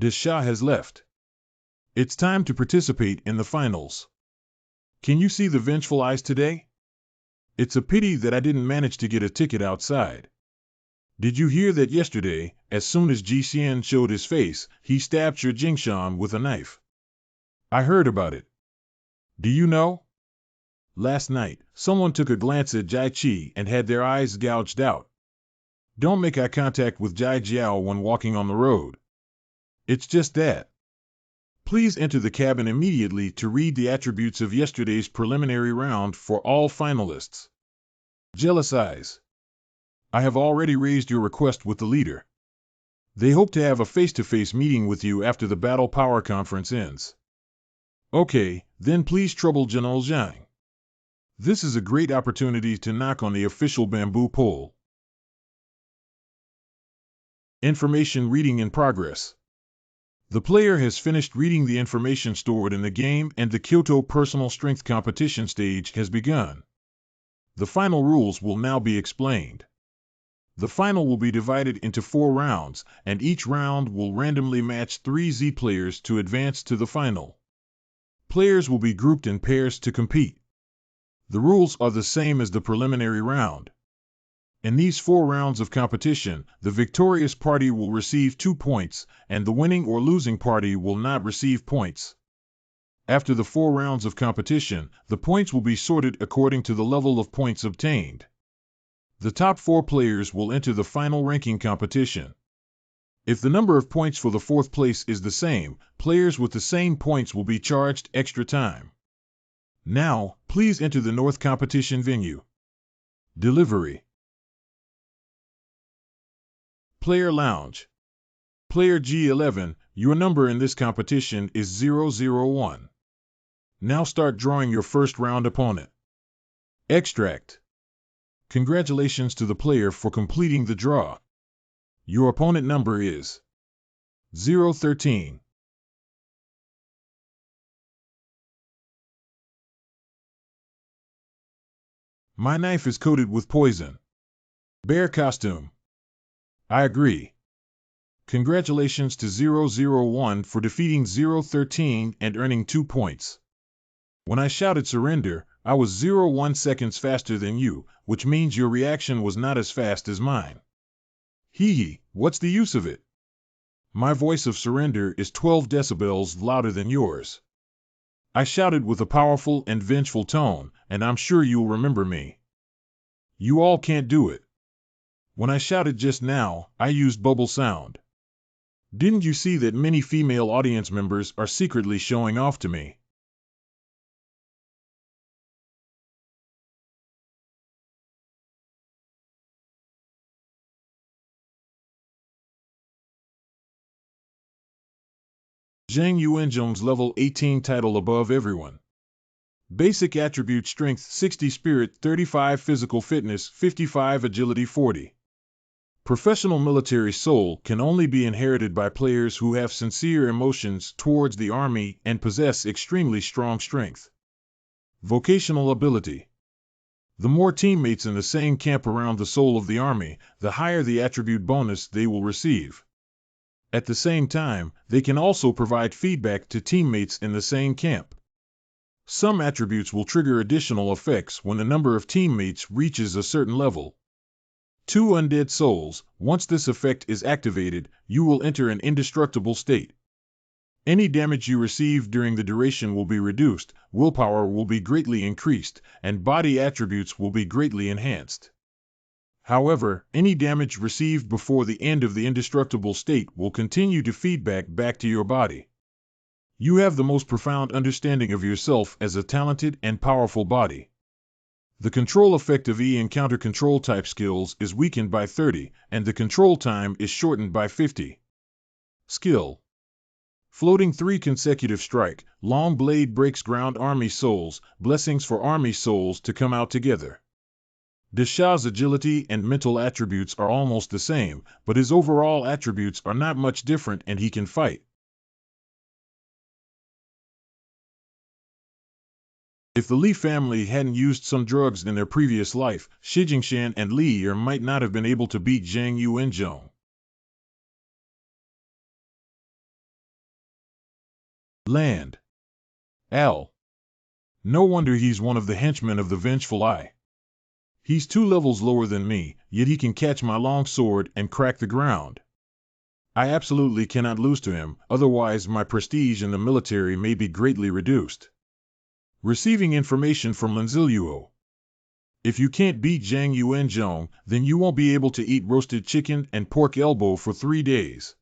Desha has left. It's time to participate in the finals. Can you see the Vengeful Eyes today? It's a pity that I didn't manage to get a ticket outside. Did you hear that yesterday, as soon as Ji Xian showed his face, he stabbed Shi Jingshan with a knife? I heard about it. Do you know? Last night, someone took a glance at Jai Qi and had their eyes gouged out. Don't make eye contact with Jai Jiao when walking on the road. It's just that. Please enter the cabin immediately to read the attributes of yesterday's preliminary round for all finalists. Jealous Eyes. I have already raised your request with the leader. They hope to have a face-to-face meeting with you after the Battle Power Conference ends. Okay, then please trouble General Zhang. This is a great opportunity to knock on the official bamboo pole. Information reading in progress. The player has finished reading the information stored in the game and the Kyoto Personal Strength Competition stage has begun. The final rules will now be explained. The final will be divided into 4 rounds, and each round will randomly match 3 Z players to advance to the final. Players will be grouped in pairs to compete. The rules are the same as the preliminary round. In these 4 rounds of competition, the victorious party will receive 2 points, and the winning or losing party will not receive points. After the 4 rounds of competition, the points will be sorted according to the level of points obtained. The top 4 players will enter the final ranking competition. If the number of points for the 4th place is the same, players with the same points will be charged extra time. Now, please enter the North competition venue. Delivery. Player Lounge. Player G11, your number in this competition is 001. Now start drawing your first round opponent. Extract. Congratulations to the player for completing the draw. Your opponent number is 013. My knife is coated with poison. Bear costume. I agree. Congratulations to 001 for defeating 013 and earning 2 points. When I shouted surrender, I was 01 seconds faster than you, which means your reaction was not as fast as mine. Hee, what's the use of it? My voice of surrender is 12 decibels louder than yours. I shouted with a powerful and vengeful tone, and I'm sure you'll remember me. You all can't do it. When I shouted just now, I used bubble sound. Didn't you see that many female audience members are secretly showing off to me? Zhang Yuanzhong's level 18 title above everyone. Basic attribute strength 60 spirit 35 physical fitness 55 agility 40. Professional military soul can only be inherited by players who have sincere emotions towards the army and possess extremely strong strength. Vocational ability. The more teammates in the same camp around the soul of the army, the higher the attribute bonus they will receive. At the same time, they can also provide feedback to teammates in the same camp. Some attributes will trigger additional effects when the number of teammates reaches a certain level. 2 undead souls, once this effect is activated, you will enter an indestructible state. Any damage you receive during the duration will be reduced, willpower will be greatly increased, and body attributes will be greatly enhanced. However, any damage received before the end of the indestructible state will continue to feedback back to your body. You have the most profound understanding of yourself as a talented and powerful body. The control effect of E encounter control type skills is weakened by 30, and the control time is shortened by 50. Skill. Floating 3 consecutive strike, long blade breaks ground army souls, blessings for army souls to come out together. Desha's agility and mental attributes are almost the same, but his overall attributes are not much different and he can fight. If the Li family hadn't used some drugs in their previous life, Shi Jingshan and Li Yi might not have been able to beat Zhang Yuanzhong. Land. Al. No wonder he's one of the henchmen of the Vengeful Eye. He's 2 levels lower than me, yet he can catch my long sword and crack the ground. I absolutely cannot lose to him, otherwise my prestige in the military may be greatly reduced. Receiving information from Lin Ziluo. If you can't beat Zhang Yuanzhong, then you won't be able to eat roasted chicken and pork elbow for 3 days.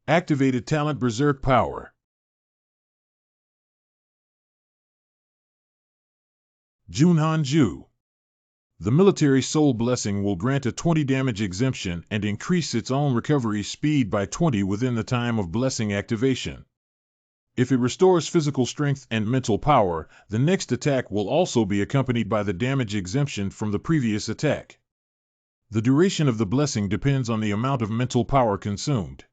Activated talent Berserk Power. Junhan Ju. The military soul blessing will grant a 20 damage exemption and increase its own recovery speed by 20 within the time of blessing activation. If it restores physical strength and mental power, the next attack will also be accompanied by the damage exemption from the previous attack. The duration of the blessing depends on the amount of mental power consumed.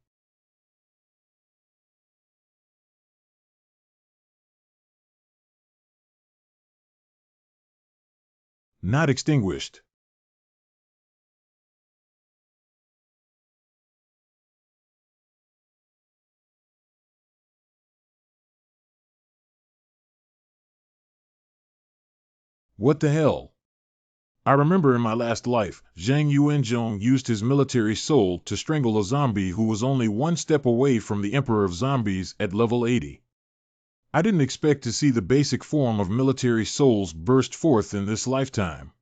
Not extinguished. What the hell? I remember in my last life, Zhang Yuanzhong used his military soul to strangle a zombie who was only 1 step away from the Emperor of Zombies at level 80. I didn't expect to see the basic form of military souls burst forth in this lifetime.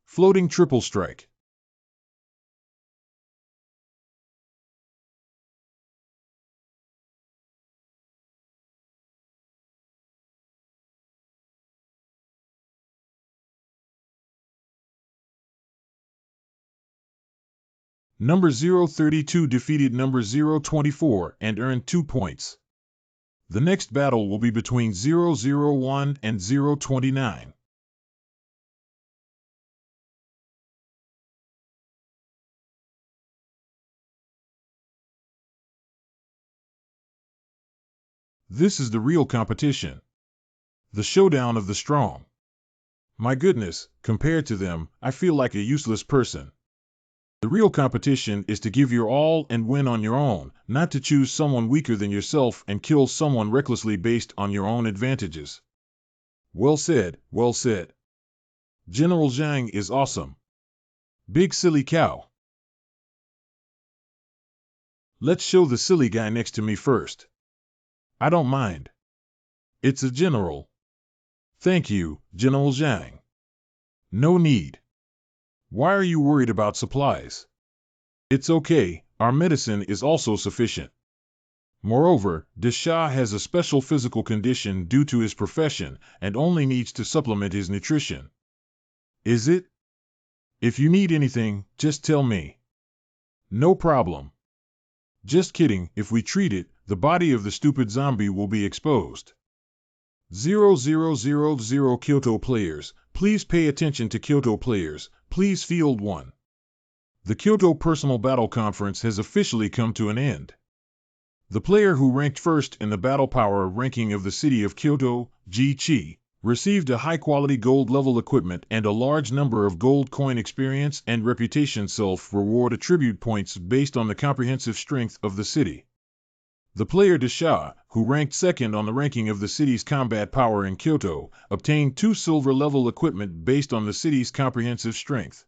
Floating triple strike. Number 032 defeated number 024 and earned 2 points. The next battle will be between 001 and 029. This is the real competition. The showdown of the strong. My goodness, compared to them, I feel like a useless person. The real competition is to give your all and win on your own, not to choose someone weaker than yourself and kill someone recklessly based on your own advantages. Well said, well said. General Zhang is awesome. Big silly cow. Let's show the silly guy next to me first. I don't mind. It's a general. Thank you, General Zhang. No need. Why are you worried about supplies? It's okay, our medicine is also sufficient. Moreover, Desha has a special physical condition due to his profession and only needs to supplement his nutrition. Is it? If you need anything, just tell me. No problem. Just kidding, if we treat it, the body of the stupid zombie will be exposed. 0000 Kyoto players, please pay attention to Kyoto players, please field 1. The Kyoto Personal Battle Conference has officially come to an end. The player who ranked first in the Battle Power ranking of the city of Kyoto, Ji-Chi, received a high-quality gold-level equipment and a large number of gold coin experience and reputation self-reward attribute points based on the comprehensive strength of the city. The player Desha, who ranked second on the ranking of the city's combat power in Kyoto, obtained 2 silver-level equipment based on the city's comprehensive strength.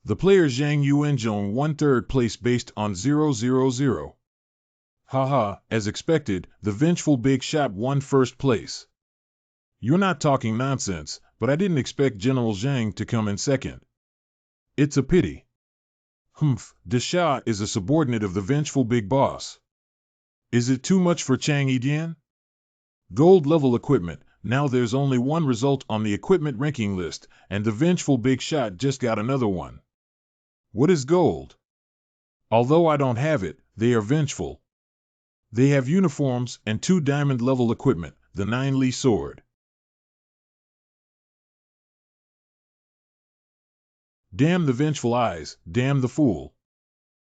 The player Zhang Yuanzhong won third place based on 000. Haha, as expected, the vengeful big shot won first place. You're not talking nonsense, but I didn't expect General Zhang to come in second. It's a pity. Desha is a subordinate of the vengeful big boss. Is it too much for Chang Yidian? Gold level equipment, now there's only one result on the equipment ranking list, and the vengeful big shot just got another one. What is gold? Although I don't have it, they are vengeful. They have uniforms and 2 diamond level equipment, the 9 Li sword. Damn the vengeful eyes, damn the fool.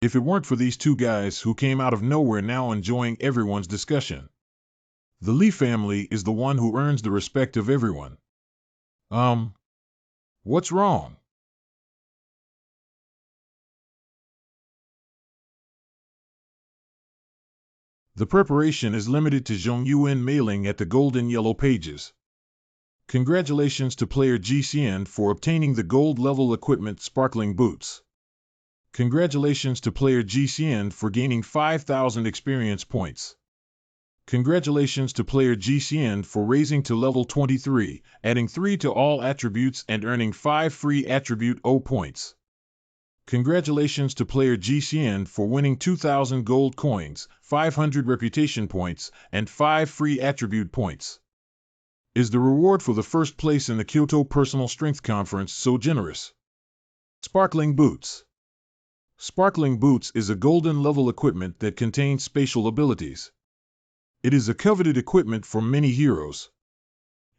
If it weren't for these 2 guys who came out of nowhere now enjoying everyone's discussion. The Li family is the one who earns the respect of everyone. What's wrong? The preparation is limited to Zhongyuan mailing at the gold and yellow pages. Congratulations to player GCN for obtaining the gold level equipment Sparkling Boots. Congratulations to player GCN for gaining 5,000 experience points. Congratulations to player GCN for raising to level 23, adding 3 to all attributes and earning 5 free attribute O points. Congratulations to player GCN for winning 2,000 gold coins, 500 reputation points, and 5 free attribute points. Is the reward for the first place in the Kyoto Personal Strength Conference so generous? Sparkling Boots. Sparkling Boots is a golden level equipment that contains spatial abilities. It is a coveted equipment for many heroes.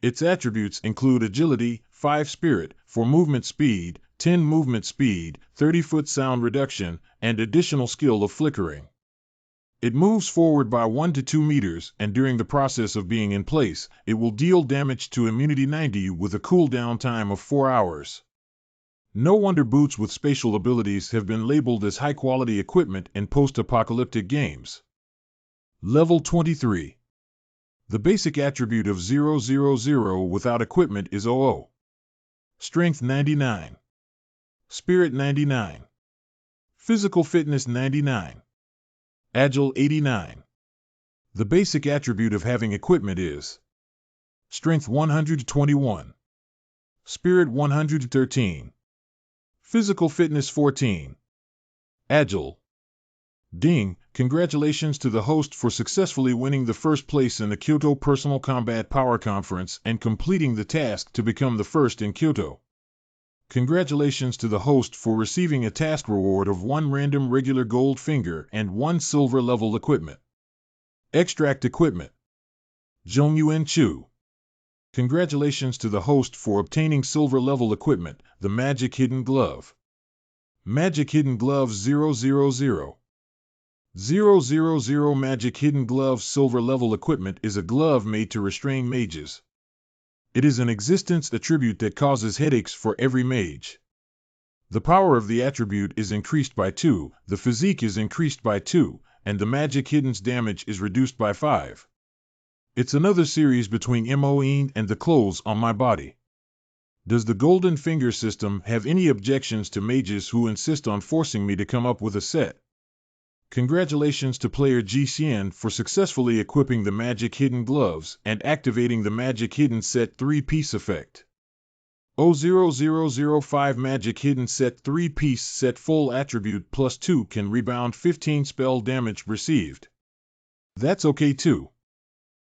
Its attributes include agility, 5 spirit, for movement speed, 10 movement speed, 30-foot sound reduction, and additional skill of flickering. It moves forward by 1 to 2 meters, and during the process of being in place, it will deal damage to immunity 90 with a cooldown time of 4 hours. No wonder boots with spatial abilities have been labeled as high-quality equipment in post-apocalyptic games. Level 23. The basic attribute of 000 without equipment is 00. Strength 99. Spirit 99. Physical fitness 99. Agile 89. The basic attribute of having equipment is Strength 121. Spirit 113. Physical fitness 14. Agile. Ding, congratulations to the host for successfully winning the first place in the Kyoto Personal Combat Power Conference and completing the task to become the first in Kyoto. Congratulations to the host for receiving a task reward of 1 random regular gold finger and 1 silver level equipment. Extract equipment. Zhongyuan Chu. Congratulations to the host for obtaining silver level equipment, the Magic Hidden Glove. Magic Hidden Glove 000. 000 Magic Hidden Glove silver level equipment is a glove made to restrain mages. It is an existence attribute that causes headaches for every mage. The power of the attribute is increased by 2, the physique is increased by 2, and the magic hidden's damage is reduced by 5. It's another series between Moen and the clothes on my body. Does the Golden Finger system have any objections to mages who insist on forcing me to come up with a set? Congratulations to player Ji Xian for successfully equipping the Magic Hidden Gloves and activating the Magic Hidden Set 3-piece effect. 00005 Magic Hidden Set 3-piece set full attribute plus 2 can rebound 15 spell damage received. That's okay too.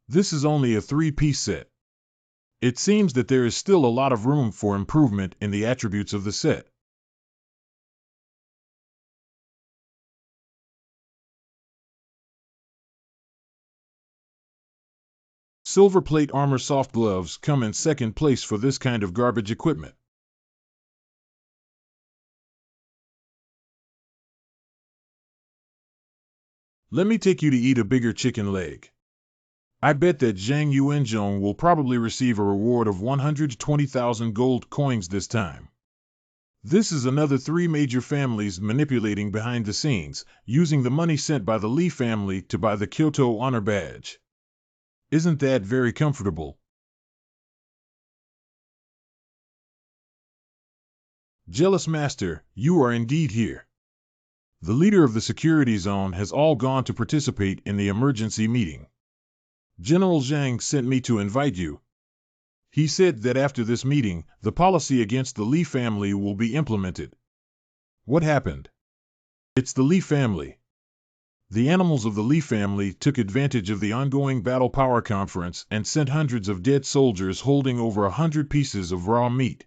This is only a 3-piece set. It seems that there is still a lot of room for improvement in the attributes of the set. Silver plate armor soft gloves come in second place for this kind of garbage equipment. Let me take you to eat a bigger chicken leg. I bet that Zhang Yuanzhong will probably receive a reward of 120,000 gold coins this time. This is another 3 major families manipulating behind the scenes, using the money sent by the Li family to buy the Kyoto Honor Badge. Isn't that very comfortable? Jealous Master, you are indeed here. The leader of the security zone has all gone to participate in the emergency meeting. General Zhang sent me to invite you. He said that after this meeting, the policy against the Li family will be implemented. What happened? It's the Li family. The animals of the Li family took advantage of the ongoing Battle Power Conference and sent hundreds of dead soldiers holding over 100 pieces of raw meat,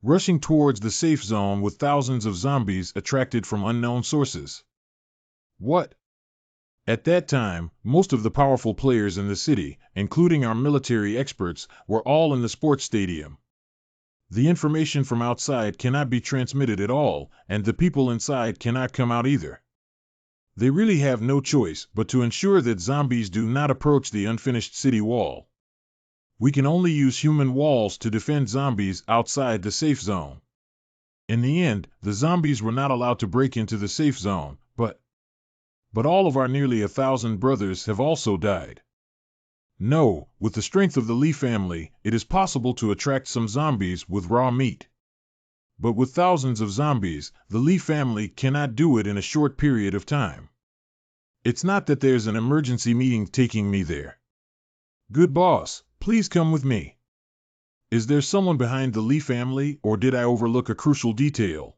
rushing towards the safe zone with thousands of zombies attracted from unknown sources. What? At that time, most of the powerful players in the city, including our military experts, were all in the sports stadium. The information from outside cannot be transmitted at all, and the people inside cannot come out either. They really have no choice but to ensure that zombies do not approach the unfinished city wall. We can only use human walls to defend zombies outside the safe zone. In the end, the zombies were not allowed to break into the safe zone, but all of our nearly 1,000 brothers have also died. No, with the strength of the Li family, it is possible to attract some zombies with raw meat. But with thousands of zombies, the Li family cannot do it in a short period of time. It's not that there's an emergency meeting taking me there. Good boss, please come with me. Is there someone behind the Li family, or did I overlook a crucial detail?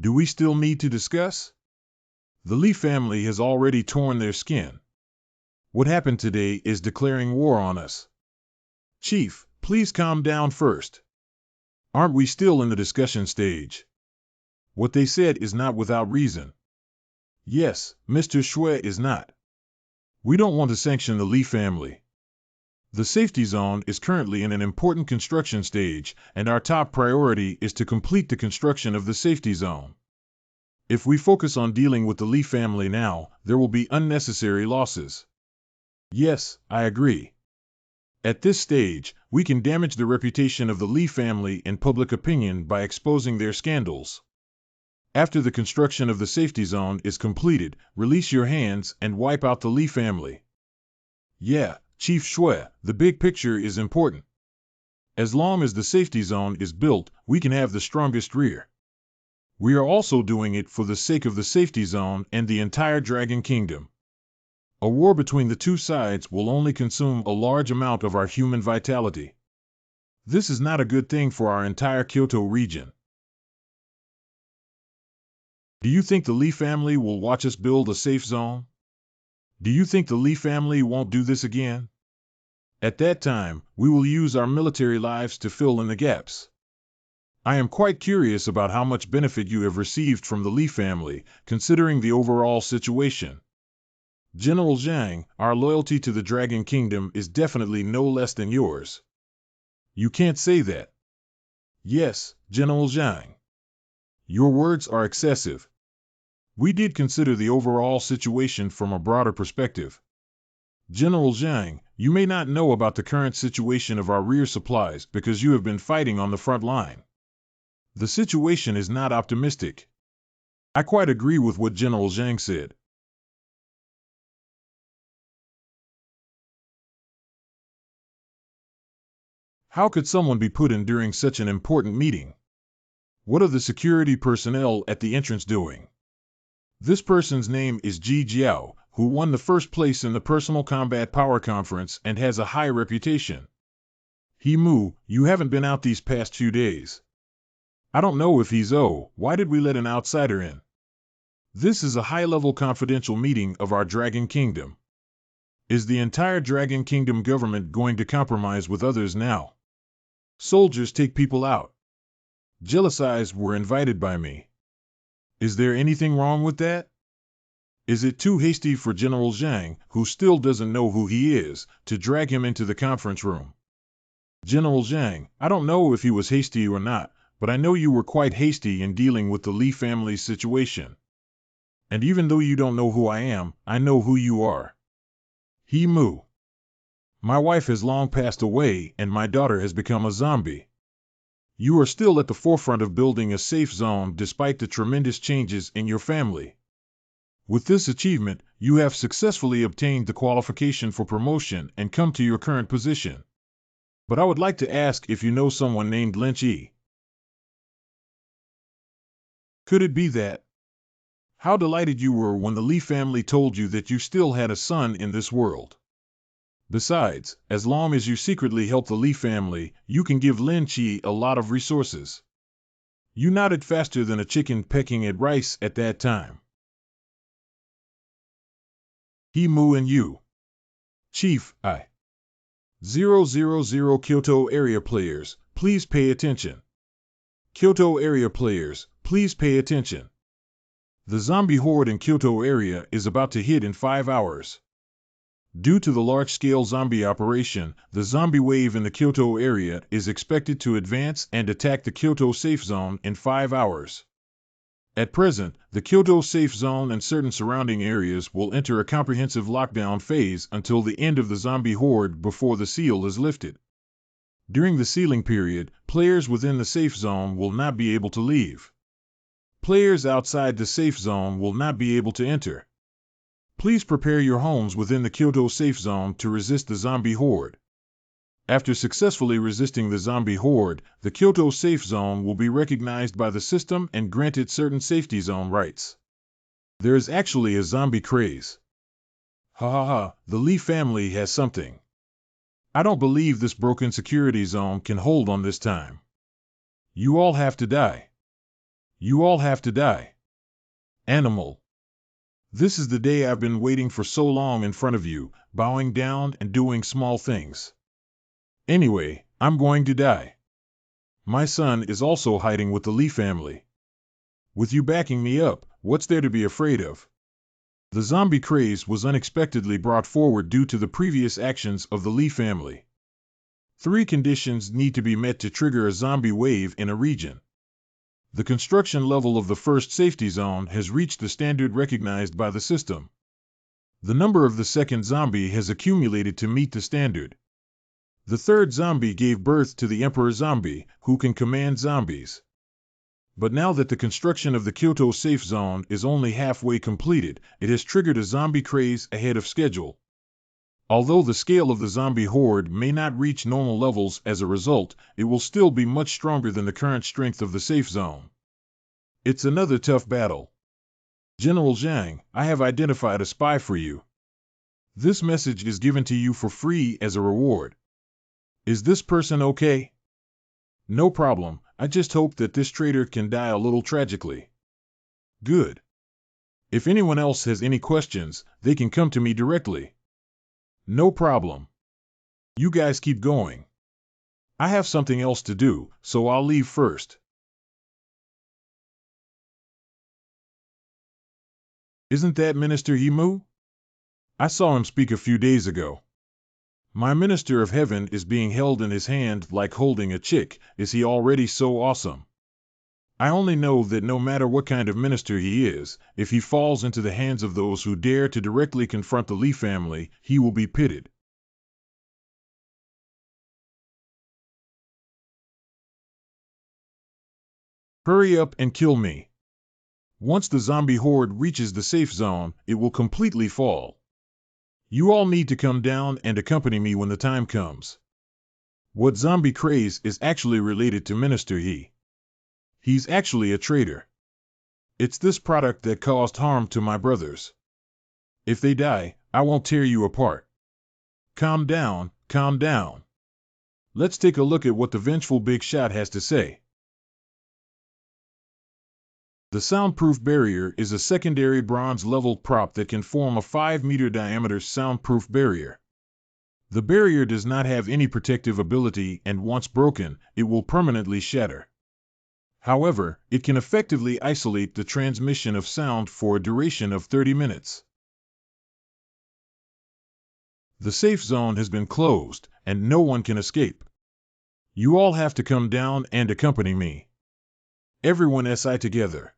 Do we still need to discuss? The Li family has already torn their skin. What happened today is declaring war on us. Chief, please calm down first. Aren't we still in the discussion stage? What they said is not without reason. Yes, Mr. Shui is not. We don't want to sanction the Li family. The safety zone is currently in an important construction stage, and our top priority is to complete the construction of the safety zone. If we focus on dealing with the Li family now, there will be unnecessary losses. Yes, I agree. At this stage, we can damage the reputation of the Li family in public opinion by exposing their scandals. After the construction of the safety zone is completed, release your hands and wipe out the Li family. Yeah, Chief Shui, the big picture is important. As long as the safety zone is built, we can have the strongest rear. We are also doing it for the sake of the safety zone and the entire Dragon Kingdom. A war between the two sides will only consume a large amount of our human vitality. This is not a good thing for our entire Kyoto region. Do you think the Li family will watch us build a safe zone? Do you think the Li family won't do this again? At that time, we will use our military lives to fill in the gaps. I am quite curious about how much benefit you have received from the Li family, considering the overall situation. General Zhang, our loyalty to the Dragon Kingdom is definitely no less than yours. You can't say that. Yes, General Zhang. Your words are excessive. We did consider the overall situation from a broader perspective. General Zhang, you may not know about the current situation of our rear supplies because you have been fighting on the front line. The situation is not optimistic. I quite agree with what General Zhang said. How could someone be put in during such an important meeting? What are the security personnel at the entrance doing? This person's name is Ji Jiao, who won the first place in the Personal Combat Power Conference and has a high reputation. He Mu, you haven't been out these past few days. I don't know if he's why did we let an outsider in? This is a high-level confidential meeting of our Dragon Kingdom. Is the entire Dragon Kingdom government going to compromise with others now? Soldiers take people out. Jealous eyes were invited by me. Is there anything wrong with that? Is it too hasty for General Zhang, who still doesn't know who he is, to drag him into the conference room? General Zhang, I don't know if he was hasty or not, but I know you were quite hasty in dealing with the Li family's situation. And even though you don't know who I am, I know who you are. He Mu. My wife has long passed away and my daughter has become a zombie. You are still at the forefront of building a safe zone despite the tremendous changes in your family. With this achievement, you have successfully obtained the qualification for promotion and come to your current position. But I would like to ask if you know someone named Lin Chi. Could it be that? How delighted you were when the Li family told you that you still had a son in this world. Besides, as long as you secretly help the Li family, you can give Lin Chi a lot of resources. You nodded faster than a chicken pecking at rice at that time. He Mu and you. Chief, 000 Kyoto area players, please pay attention. Kyoto area players, please pay attention. The zombie horde in Kyoto area is about to hit in 5 hours. Due to the large-scale zombie operation, the zombie wave in the Kyoto area is expected to advance and attack the Kyoto safe zone in 5 hours. At present, the Kyoto safe zone and certain surrounding areas will enter a comprehensive lockdown phase until the end of the zombie horde before the seal is lifted. During the sealing period, players within the safe zone will not be able to leave. Players outside the safe zone will not be able to enter. Please prepare your homes within the Kyoto safe zone to resist the zombie horde. After successfully resisting the zombie horde, the Kyoto safe zone will be recognized by the system and granted certain safety zone rights. There is actually a zombie craze. Ha ha ha, the Li family has something. I don't believe this broken security zone can hold on this time. You all have to die. You all have to die. Animal. This is the day I've been waiting for so long in front of you, bowing down and doing small things. Anyway, I'm going to die. My son is also hiding with the Li family. With you backing me up, what's there to be afraid of? The zombie craze was unexpectedly brought forward due to the previous actions of the Li family. 3 conditions need to be met to trigger a zombie wave in a region. The construction level of the first safety zone has reached the standard recognized by the system. The number of the second zombie has accumulated to meet the standard. The third zombie gave birth to the Emperor Zombie, who can command zombies. But now that the construction of the Kyoto safe zone is only halfway completed, it has triggered a zombie craze ahead of schedule. Although the scale of the zombie horde may not reach normal levels as a result, it will still be much stronger than the current strength of the safe zone. It's another tough battle. General Zhang, I have identified a spy for you. This message is given to you for free as a reward. Is this person okay? No problem, I just hope that this traitor can die a little tragically. Good. If anyone else has any questions, they can come to me directly. No problem. You guys keep going. I have something else to do, so I'll leave first. Isn't that Minister Yimu? I saw him speak a few days ago. My minister of heaven is being held in his hand like holding a chick. Is he already so awesome? I only know that no matter what kind of minister he is, if he falls into the hands of those who dare to directly confront the Lee family, he will be pitted. Hurry up and kill me. Once the zombie horde reaches the safe zone, it will completely fall. You all need to come down and accompany me when the time comes. What zombie craze is actually related to Minister Yi? He's actually a traitor. It's this product that caused harm to my brothers. If they die, I won't tear you apart. Calm down, calm down. Let's take a look at what the vengeful big shot has to say. The soundproof barrier is a secondary bronze-level prop that can form a 5-meter diameter soundproof barrier. The barrier does not have any protective ability and once broken, it will permanently shatter. However, it can effectively isolate the transmission of sound for a duration of 30 minutes. The safe zone has been closed, and no one can escape. You all have to come down and accompany me. Everyone SI together.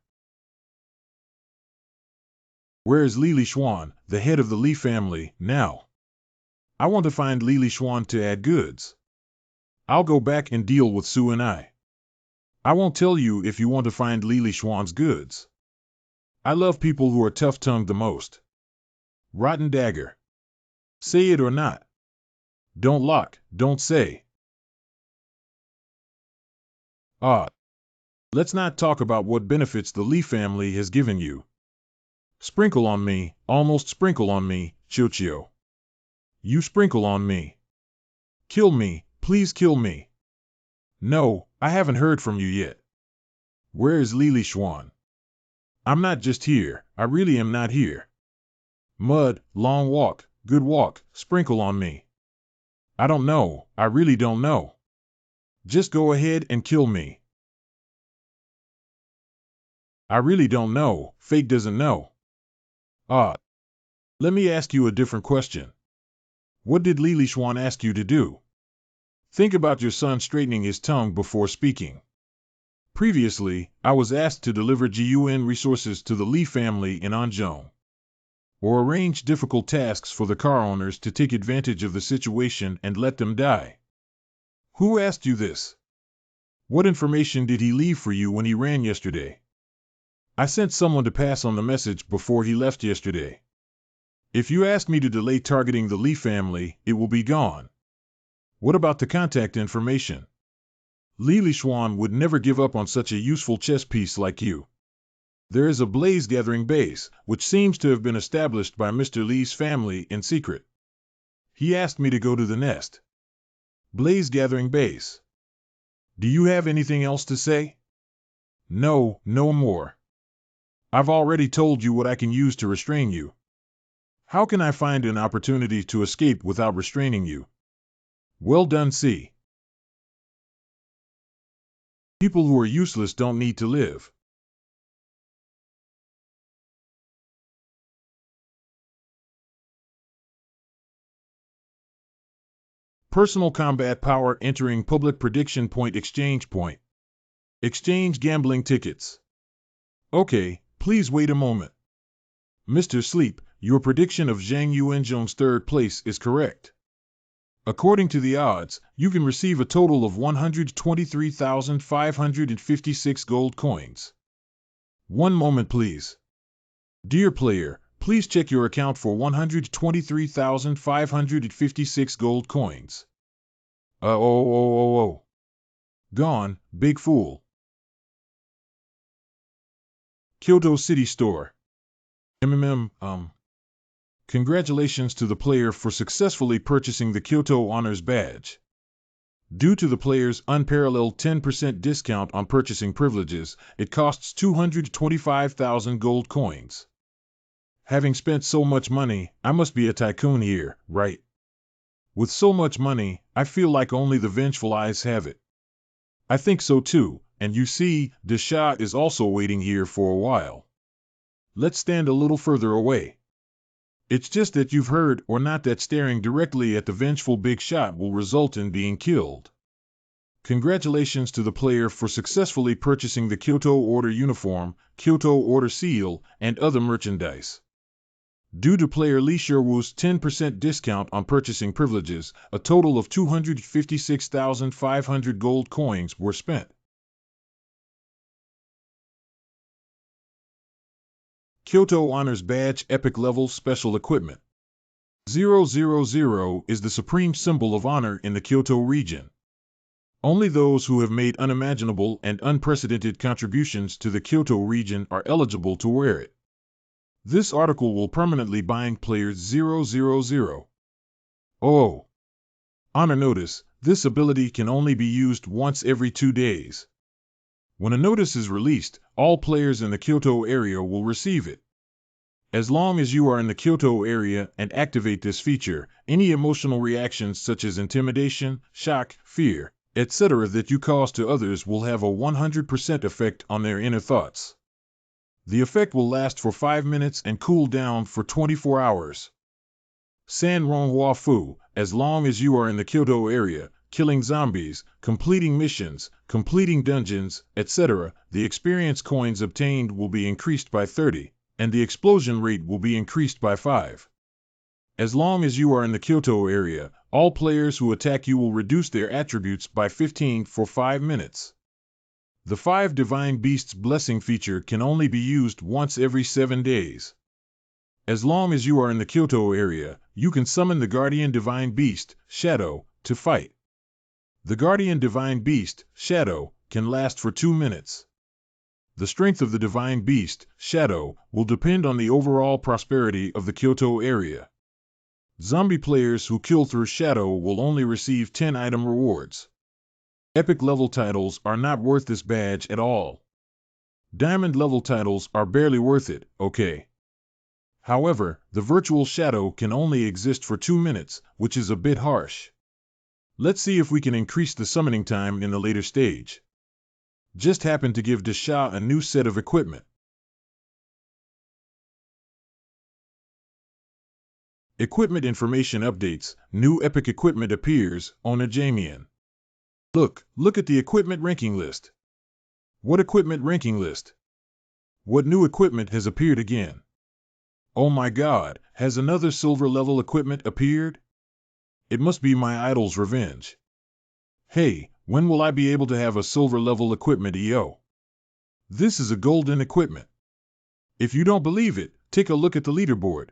Where is Li Xuan, the head of the Li family, now? I want to find Li Xuan to add goods. I'll go back and deal with Su and I won't tell you if you want to find Li Xuan's goods. I love people who are tough-tongued the most. Rotten dagger. Say it or not. Don't lock, don't say. Let's not talk about what benefits the Li family has given you. Sprinkle on me, almost sprinkle on me, Chiu. You sprinkle on me. Kill me, please kill me. No, I haven't heard from you yet. Where is Li Xuan? I'm not just here, I really am not here. Mud, long walk, good walk, sprinkle on me. I don't know, I really don't know. Just go ahead and kill me. I really don't know, Fake doesn't know. Let me ask you a different question. What did Li Xuan ask you to do? Think about your son straightening his tongue before speaking. Previously, I was asked to deliver GUN resources to the Li family in Anzhong, or arrange difficult tasks for the car owners to take advantage of the situation and let them die. Who asked you this? What information did he leave for you when he ran yesterday? I sent someone to pass on the message before he left yesterday. If you ask me to delay targeting the Li family, it will be gone. What about the contact information? Li Xuan would never give up on such a useful chess piece like you. There is a blaze gathering base, which seems to have been established by Mr. Li's family in secret. He asked me to go to the nest. Blaze gathering base. Do you have anything else to say? No, no more. I've already told you what I can use to restrain you. How can I find an opportunity to escape without restraining you? Well done, C. People who are useless don't need to live. Personal combat power entering public prediction point exchange point. Exchange gambling tickets. Okay, please wait a moment. Mr. Sleep, your prediction of Zhang Yuanzhong's third place is correct. According to the odds, you can receive a total of 123,556 gold coins. One moment please. Dear player, please check your account for 123,556 gold coins. Gone, big fool. Kyoto City Store. Congratulations to the player for successfully purchasing the Kyoto Honors Badge. Due to the player's unparalleled 10% discount on purchasing privileges, it costs 225,000 gold coins. Having spent so much money, I must be a tycoon here, right? With so much money, I feel like only the vengeful eyes have it. I think so too, and you see, Desha is also waiting here for a while. Let's stand a little further away. It's just that you've heard or not that staring directly at the vengeful big shot will result in being killed. Congratulations to the player for successfully purchasing the Kyoto Order uniform, Kyoto Order seal, and other merchandise. Due to player Li Sherwoo's 10% discount on purchasing privileges, a total of 256,500 gold coins were spent. Kyoto Honors Badge Epic Level Special Equipment. 000 is the supreme symbol of honor in the Kyoto region. Only those who have made unimaginable and unprecedented contributions to the Kyoto region are eligible to wear it. This article will permanently bind players 000. Oh! Honor notice, this ability can only be used once every 2 days. When a notice is released, all players in the Kyoto area will receive it. As long as you are in the Kyoto area and activate this feature, any emotional reactions such as intimidation, shock, fear, etc. that you cause to others will have a 100% effect on their inner thoughts. The effect will last for 5 minutes and cool down for 24 hours. Sanron Wafu, as long as you are in the Kyoto area, killing zombies, completing missions, completing dungeons, etc., the experience coins obtained will be increased by 30, and the explosion rate will be increased by 5. As long as you are in the Kyoto area, all players who attack you will reduce their attributes by 15 for 5 minutes. The 5 Divine Beasts Blessing feature can only be used once every 7 days. As long as you are in the Kyoto area, you can summon the Guardian Divine Beast, Shadow, to fight. The Guardian Divine Beast, Shadow, can last for 2 minutes. The strength of the Divine Beast, Shadow, will depend on the overall prosperity of the Kyoto area. Zombie players who kill through Shadow will only receive 10 item rewards. Epic level titles are not worth this badge at all. Diamond level titles are barely worth it, okay? However, the virtual shadow can only exist for 2 minutes, which is a bit harsh. Let's see if we can increase the summoning time in the later stage. Just happened to give Desha a new set of equipment. Equipment information updates. New epic equipment appears on Ajamian. Look at the equipment ranking list. What equipment ranking list? What new equipment has appeared again? Oh my god, has another silver level equipment appeared? It must be my idol's revenge. Hey, when will I be able to have a silver level equipment EO? This is a golden equipment. If you don't believe it, take a look at the leaderboard.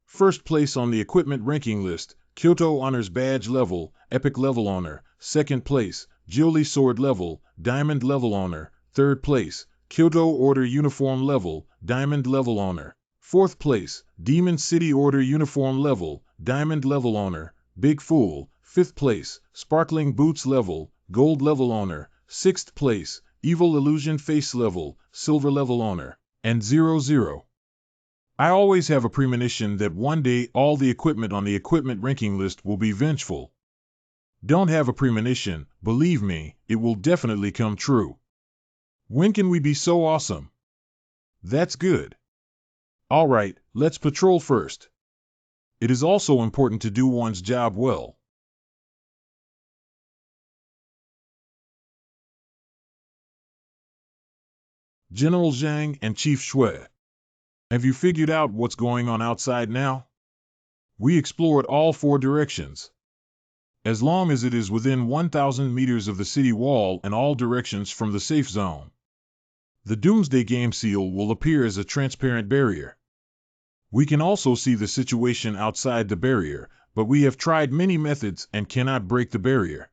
First place on the equipment ranking list, Kyoto Honors Badge level, Epic level honor. Second place, Jioli Sword level, Diamond level honor. Third place, Kyoto Order Uniform level, Diamond level honor. Fourth place, Demon City Order Uniform level, Diamond level honor. Big Fool. Fifth place, Sparkling Boots level, Gold level honor. Sixth place, Evil Illusion Face level, Silver level honor. And 00. I always have a premonition that one day all the equipment on the equipment ranking list will be vengeful. Don't have a premonition, believe me, it will definitely come true. When can we be so awesome? That's good. Alright, let's patrol first. It is also important to do one's job well. General Zhang and Chief Shui. Have you figured out what's going on outside now? We explored all 4 directions. As long as it is within 1,000 meters of the city wall and all directions from the safe zone. The Doomsday Game seal will appear as a transparent barrier. We can also see the situation outside the barrier, but we have tried many methods and cannot break the barrier.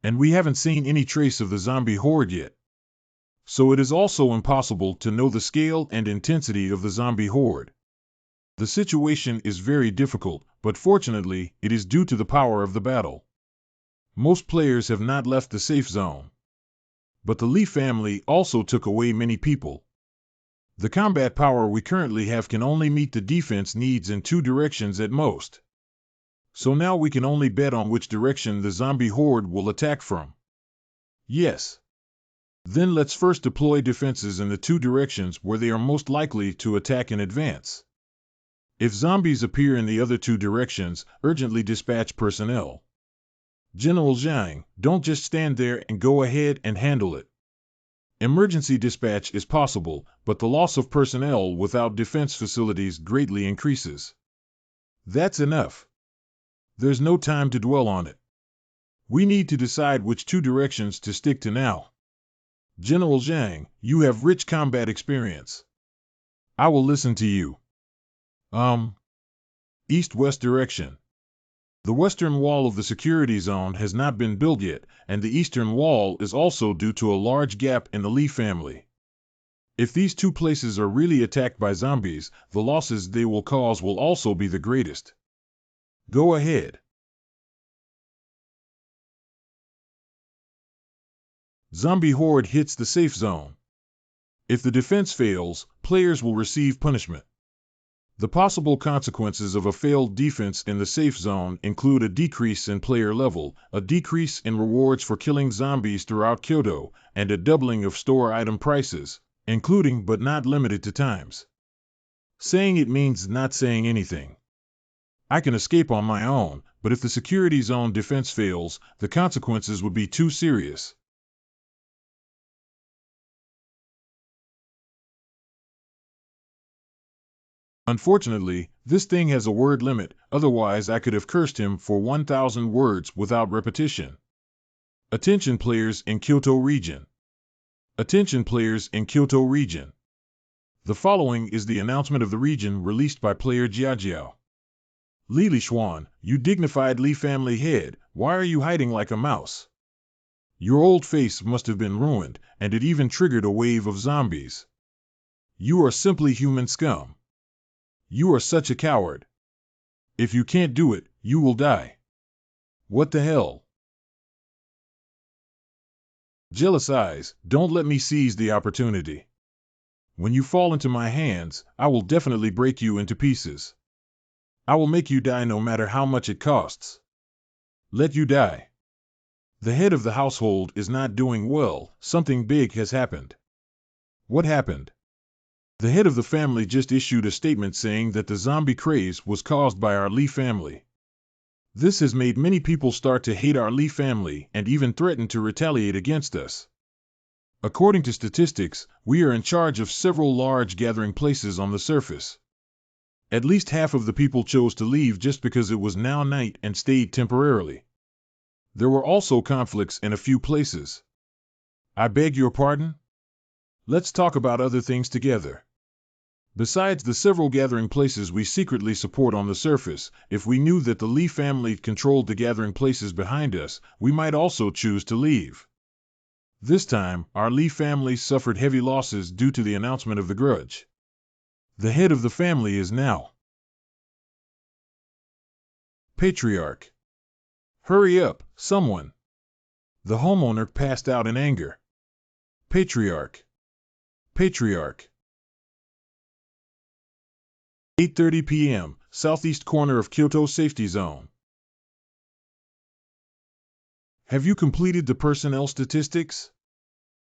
And we haven't seen any trace of the zombie horde yet. So it is also impossible to know the scale and intensity of the zombie horde. The situation is very difficult, but fortunately, it is due to the power of the battle. Most players have not left the safe zone. But the Li family also took away many people. The combat power we currently have can only meet the defense needs in 2 directions at most. So now we can only bet on which direction the zombie horde will attack from. Yes. Then let's first deploy defenses in the two directions where they are most likely to attack in advance. If zombies appear in the other two directions, urgently dispatch personnel. General Zhang, don't just stand there and go ahead and handle it. Emergency dispatch is possible, but the loss of personnel without defense facilities greatly increases. That's enough. There's no time to dwell on it. We need to decide which two directions to stick to now. General Zhang, you have rich combat experience. I will listen to you. East-west direction. The western wall of the security zone has not been built yet, and the eastern wall is also due to a large gap in the Li family. If these two places are really attacked by zombies, the losses they will cause will also be the greatest. Go ahead. Zombie horde hits the safe zone. If the defense fails, players will receive punishment. The possible consequences of a failed defense in the safe zone include a decrease in player level, a decrease in rewards for killing zombies throughout Kyoto, and a doubling of store item prices, including but not limited to times. Saying it means not saying anything. I can escape on my own, but if the security zone defense fails, the consequences would be too serious. Unfortunately, this thing has a word limit, otherwise I could have cursed him for 1,000 words without repetition. Attention players in Kyoto region. Attention players in Kyoto region. The following is the announcement of the region released by player Jiajiao. Li Lishuan, you dignified Li family head, why are you hiding like a mouse? Your old face must have been ruined, and it even triggered a wave of zombies. You are simply human scum. You are such a coward. If you can't do it, you will die. What the hell? Jealous eyes, don't let me seize the opportunity. When you fall into my hands, I will definitely break you into pieces. I will make you die no matter how much it costs. Let you die. The head of the household is not doing well, something big has happened. What happened? The head of the family just issued a statement saying that the zombie craze was caused by our Li family. This has made many people start to hate our Li family and even threaten to retaliate against us. According to statistics, we are in charge of several large gathering places on the surface. At least half of the people chose to leave just because it was now night and stayed temporarily. There were also conflicts in a few places. I beg your pardon? Let's talk about other things together. Besides the several gathering places we secretly support on the surface, if we knew that the Li family controlled the gathering places behind us, we might also choose to leave. This time, our Li family suffered heavy losses due to the announcement of the grudge. The head of the family is now Patriarch. Hurry up, someone. The homeowner passed out in anger. Patriarch. Patriarch. 8:30 p.m., southeast corner of Kyoto Safety Zone. Have you completed the personnel statistics?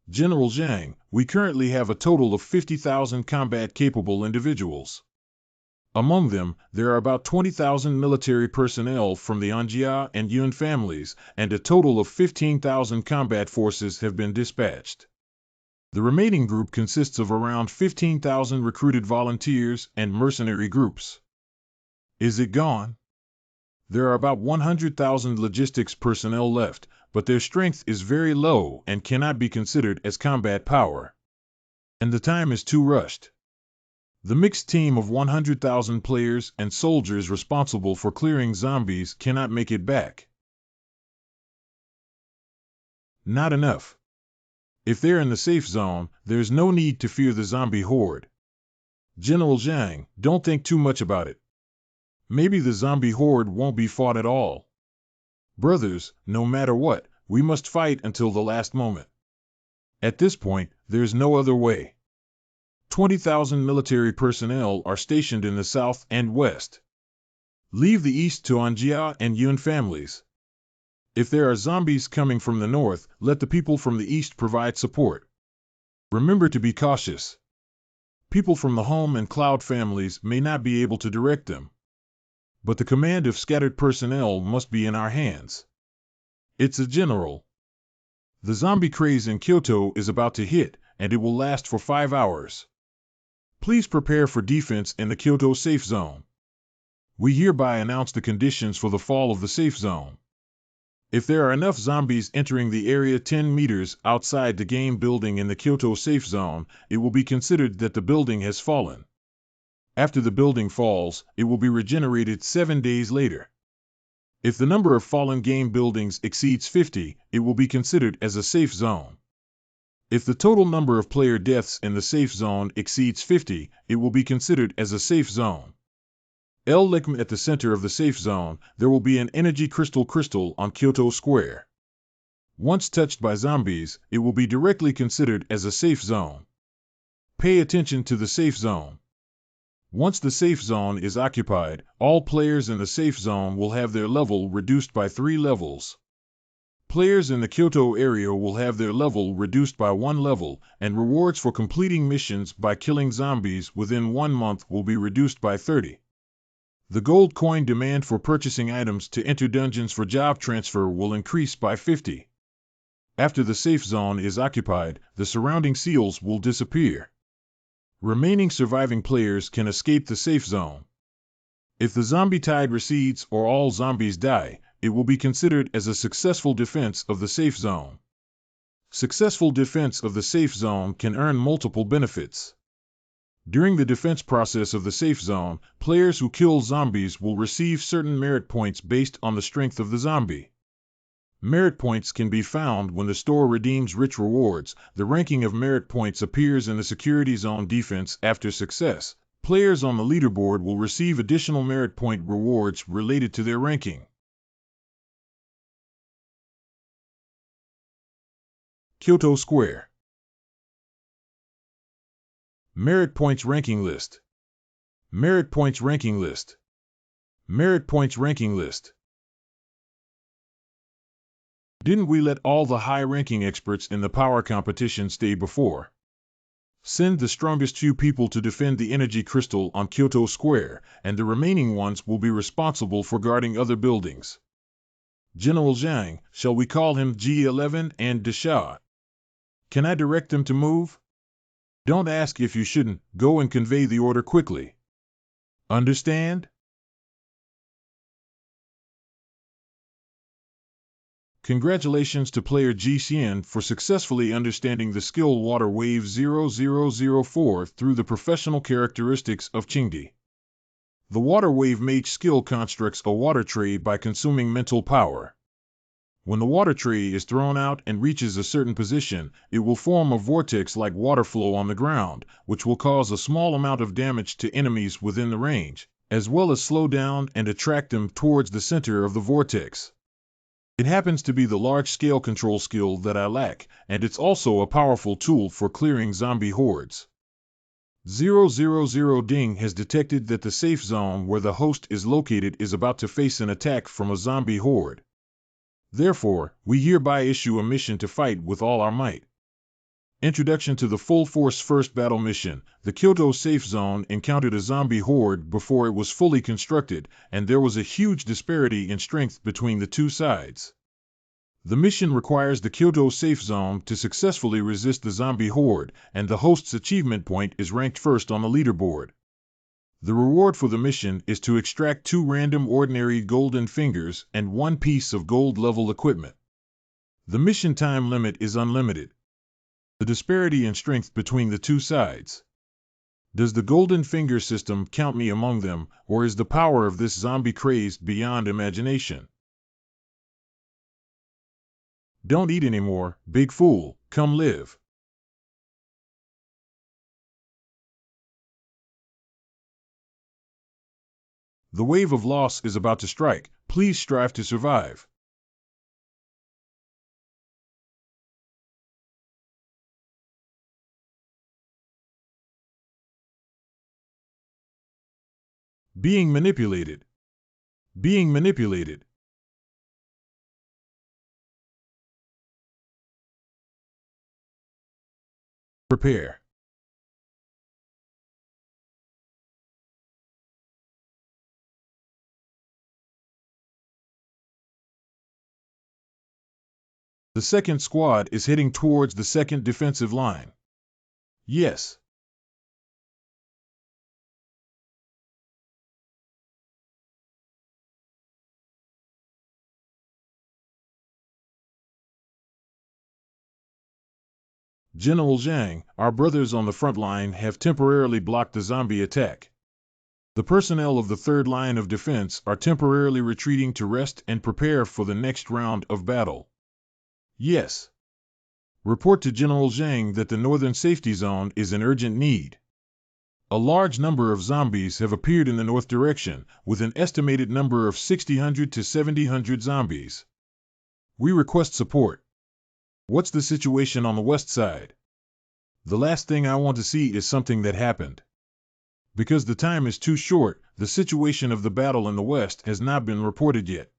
General Zhang, we currently have a total of 50,000 combat-capable individuals. Among them, there are about 20,000 military personnel from the Anjia and Yun families, and a total of 15,000 combat forces have been dispatched. The remaining group consists of around 15,000 recruited volunteers and mercenary groups. Is it gone? There are about 100,000 logistics personnel left, but their strength is very low and cannot be considered as combat power. And the time is too rushed. The mixed team of 100,000 players and soldiers responsible for clearing zombies cannot make it back. Not enough. If they're in the safe zone, there's no need to fear the zombie horde. General Zhang, don't think too much about it. Maybe the zombie horde won't be fought at all. Brothers, no matter what, we must fight until the last moment. At this point, there's no other way. 20,000 military personnel are stationed in the south and west. Leave the east to Anjia and Yun families. If there are zombies coming from the north, let the people from the east provide support. Remember to be cautious. People from the Home and Cloud families may not be able to direct them. But the command of scattered personnel must be in our hands. It's a general. The zombie craze in Kyoto is about to hit, and it will last for 5 hours. Please prepare for defense in the Kyoto safe zone. We hereby announce the conditions for the fall of the safe zone. If there are enough zombies entering the area 10 meters outside the game building in the Kyoto safe zone, it will be considered that the building has fallen. After the building falls, it will be regenerated 7 days later. If the number of fallen game buildings exceeds 50, it will be considered as a safe zone. If the total number of player deaths in the safe zone exceeds 50, it will be considered as a safe zone. At the center of the safe zone, there will be an energy crystal on Kyoto Square. Once touched by zombies, it will be directly considered as a safe zone. Pay attention to the safe zone. Once the safe zone is occupied, all players in the safe zone will have their level reduced by 3 levels. Players in the Kyoto area will have their level reduced by 1 level, and rewards for completing missions by killing zombies within 1 month will be reduced by 30. The gold coin demand for purchasing items to enter dungeons for job transfer will increase by 50. After the safe zone is occupied, the surrounding seals will disappear. Remaining surviving players can escape the safe zone. If the zombie tide recedes or all zombies die, it will be considered as a successful defense of the safe zone. Successful defense of the safe zone can earn multiple benefits. During the defense process of the safe zone, players who kill zombies will receive certain merit points based on the strength of the zombie. Merit points can be found when the store redeems rich rewards. The ranking of merit points appears in the security zone defense after success. Players on the leaderboard will receive additional merit point rewards related to their ranking. Kyoto Square. Merit points ranking list. Merit points ranking list. Merit points ranking list. Didn't we let all the high-ranking experts in the power competition stay before? Send the strongest few people to defend the energy crystal on Kyoto Square, and the remaining ones will be responsible for guarding other buildings. General Zhang, shall we call him G11 and Desha? Can I direct them to move? Don't ask if you shouldn't, go and convey the order quickly. Understand? Congratulations to player Ji Xian for successfully understanding the skill Water Wave 0004 through the professional characteristics of Qingdi. The Water Wave Mage skill constructs a water tray by consuming mental power. When the water tray is thrown out and reaches a certain position, it will form a vortex-like water flow on the ground, which will cause a small amount of damage to enemies within the range, as well as slow down and attract them towards the center of the vortex. It happens to be the large-scale control skill that I lack, and it's also a powerful tool for clearing zombie hordes. 000 Ding has detected that the safe zone where the host is located is about to face an attack from a zombie horde. Therefore, we hereby issue a mission to fight with all our might. Introduction to the Full Force First Battle Mission. The Kyoto Safe Zone encountered a zombie horde before it was fully constructed, and there was a huge disparity in strength between the two sides. The mission requires the Kyoto Safe Zone to successfully resist the zombie horde, and the host's achievement point is ranked first on the leaderboard. The reward for the mission is to extract 2 random ordinary golden fingers and 1 piece of gold-level equipment. The mission time limit is unlimited. The disparity in strength between the two sides. Does the golden finger system count me among them, or is the power of this zombie craze beyond imagination? Don't eat anymore, big fool, come live. The wave of loss is about to strike, please strive to survive. Being manipulated. Being manipulated. Prepare. The second squad is heading towards the second defensive line. Yes. General Zhang, our brothers on the front line have temporarily blocked the zombie attack. The personnel of the third line of defense are temporarily retreating to rest and prepare for the next round of battle. Yes. Report to General Zhang that the northern safety zone is in urgent need. A large number of zombies have appeared in the north direction, with an estimated number of 600 to 700 zombies. We request support. What's the situation on the west side? The last thing I want to see is something that happened. Because the time is too short, the situation of the battle in the west has not been reported yet.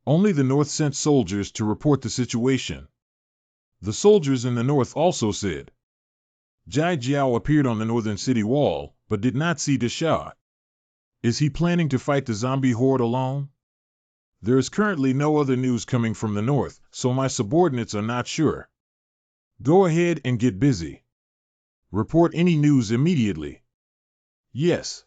Only the north sent soldiers to report the situation. The soldiers in the north also said. Jai Jiao appeared on the northern city wall, but did not see Deshao. Is he planning to fight the zombie horde alone? There is currently no other news coming from the north, so my subordinates are not sure. Go ahead and get busy. Report any news immediately. Yes.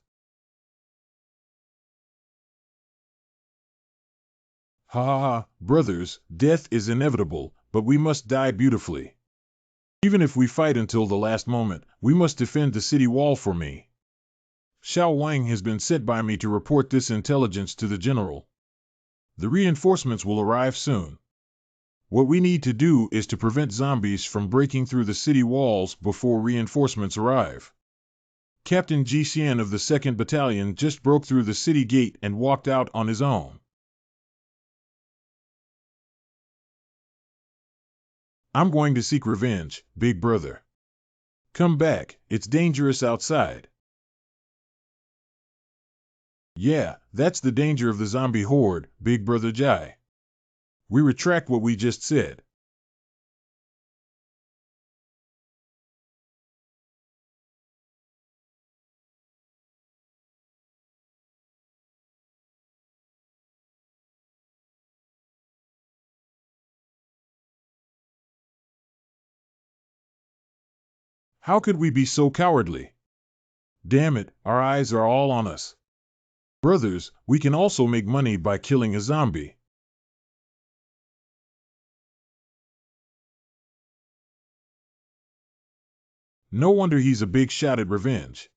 Ha ha ha, brothers, death is inevitable, but we must die beautifully. Even if we fight until the last moment, we must defend the city wall for me. Xiao Wang has been sent by me to report this intelligence to the general. The reinforcements will arrive soon. What we need to do is to prevent zombies from breaking through the city walls before reinforcements arrive. Captain Ji Xian of the 2nd Battalion just broke through the city gate and walked out on his own. I'm going to seek revenge, big brother. Come back, it's dangerous outside. Yeah, that's the danger of the zombie horde, big brother Jai. We retract what we just said. How could we be so cowardly? Damn it, our eyes are all on us. Brothers, we can also make money by killing a zombie. No wonder he's a big shot at revenge.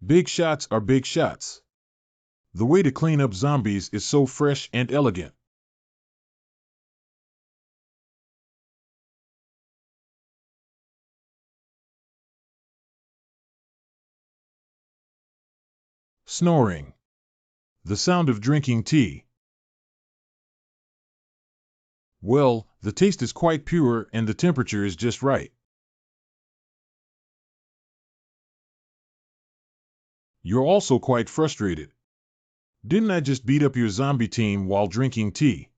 Big shots are big shots. The way to clean up zombies is so fresh and elegant. Snoring. The sound of drinking tea. Well, the taste is quite pure and the temperature is just right. You're also quite frustrated. Didn't I just beat up your zombie team while drinking tea?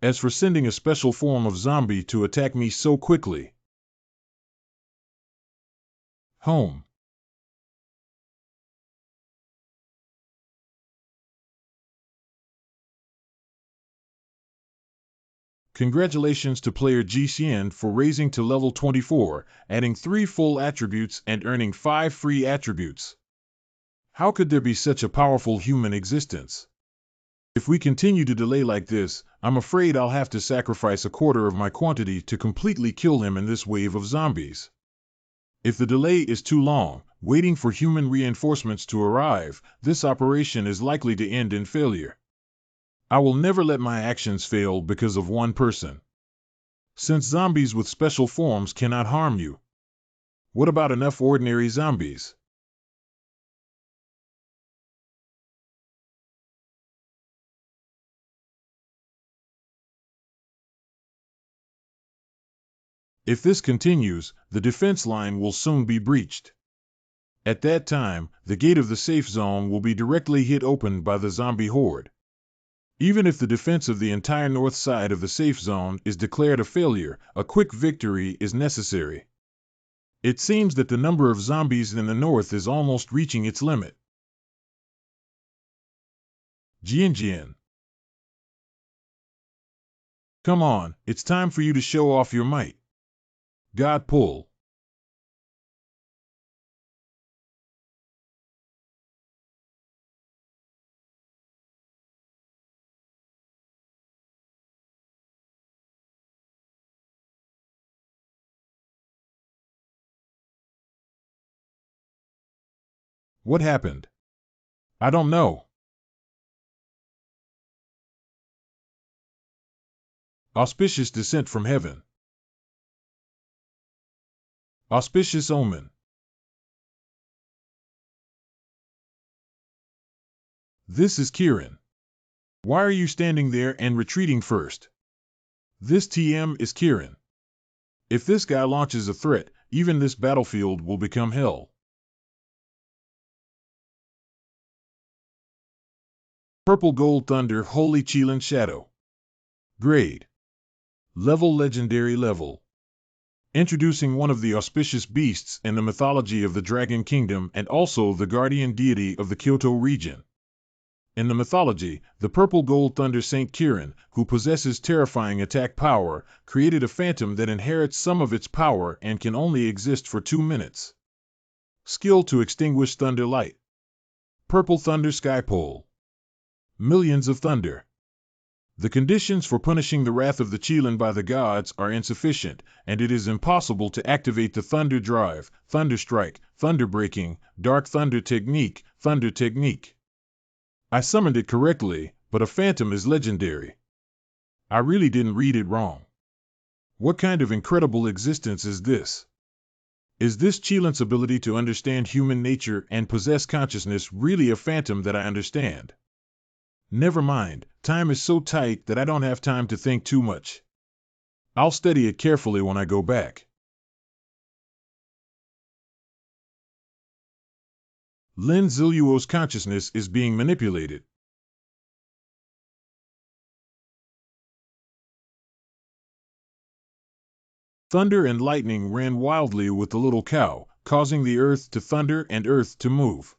As for sending a special form of zombie to attack me so quickly. Home. Congratulations to player Ji Xian for raising to level 24, adding 3 full attributes and earning 5 free attributes. How could there be such a powerful human existence? If we continue to delay like this, I'm afraid I'll have to sacrifice a quarter of my quantity to completely kill him in this wave of zombies. If the delay is too long, waiting for human reinforcements to arrive, this operation is likely to end in failure. I will never let my actions fail because of one person. Since zombies with special forms cannot harm you. What about enough ordinary zombies? If this continues, the defense line will soon be breached. At that time, the gate of the safe zone will be directly hit open by the zombie horde. Even if the defense of the entire north side of the safe zone is declared a failure, a quick victory is necessary. It seems that the number of zombies in the north is almost reaching its limit. Jian. Come on, it's time for you to show off your might. God pull. What happened? I don't know. Auspicious descent from heaven. Auspicious omen. This is Kieran. Why are you standing there and retreating first? This TM is Kieran. If this guy launches a threat, even this battlefield will become hell. Purple Gold Thunder Holy Qilin Shadow. Grade. Level Legendary Level. Introducing one of the auspicious beasts in the mythology of the Dragon Kingdom and also the guardian deity of the Kyoto region. In the mythology, the Purple Gold Thunder Saint Kieran, who possesses terrifying attack power, created a phantom that inherits some of its power and can only exist for 2 minutes. Skill to extinguish thunder light. Purple Thunder Sky Pole. Millions of thunder. The conditions for punishing the wrath of the Qilin by the gods are insufficient, and it is impossible to activate the Thunder Drive, Thunder Strike, Thunder Breaking, Dark Thunder Technique, Thunder Technique. I summoned it correctly, but a phantom is legendary. I really didn't read it wrong. What kind of incredible existence is this? Is this Qilin's ability to understand human nature and possess consciousness really a phantom that I understand? Never mind, time is so tight that I don't have time to think too much. I'll study it carefully when I go back. Lin Ziluo's consciousness is being manipulated. Thunder and lightning ran wildly with the little cow, causing the earth to thunder and earth to move.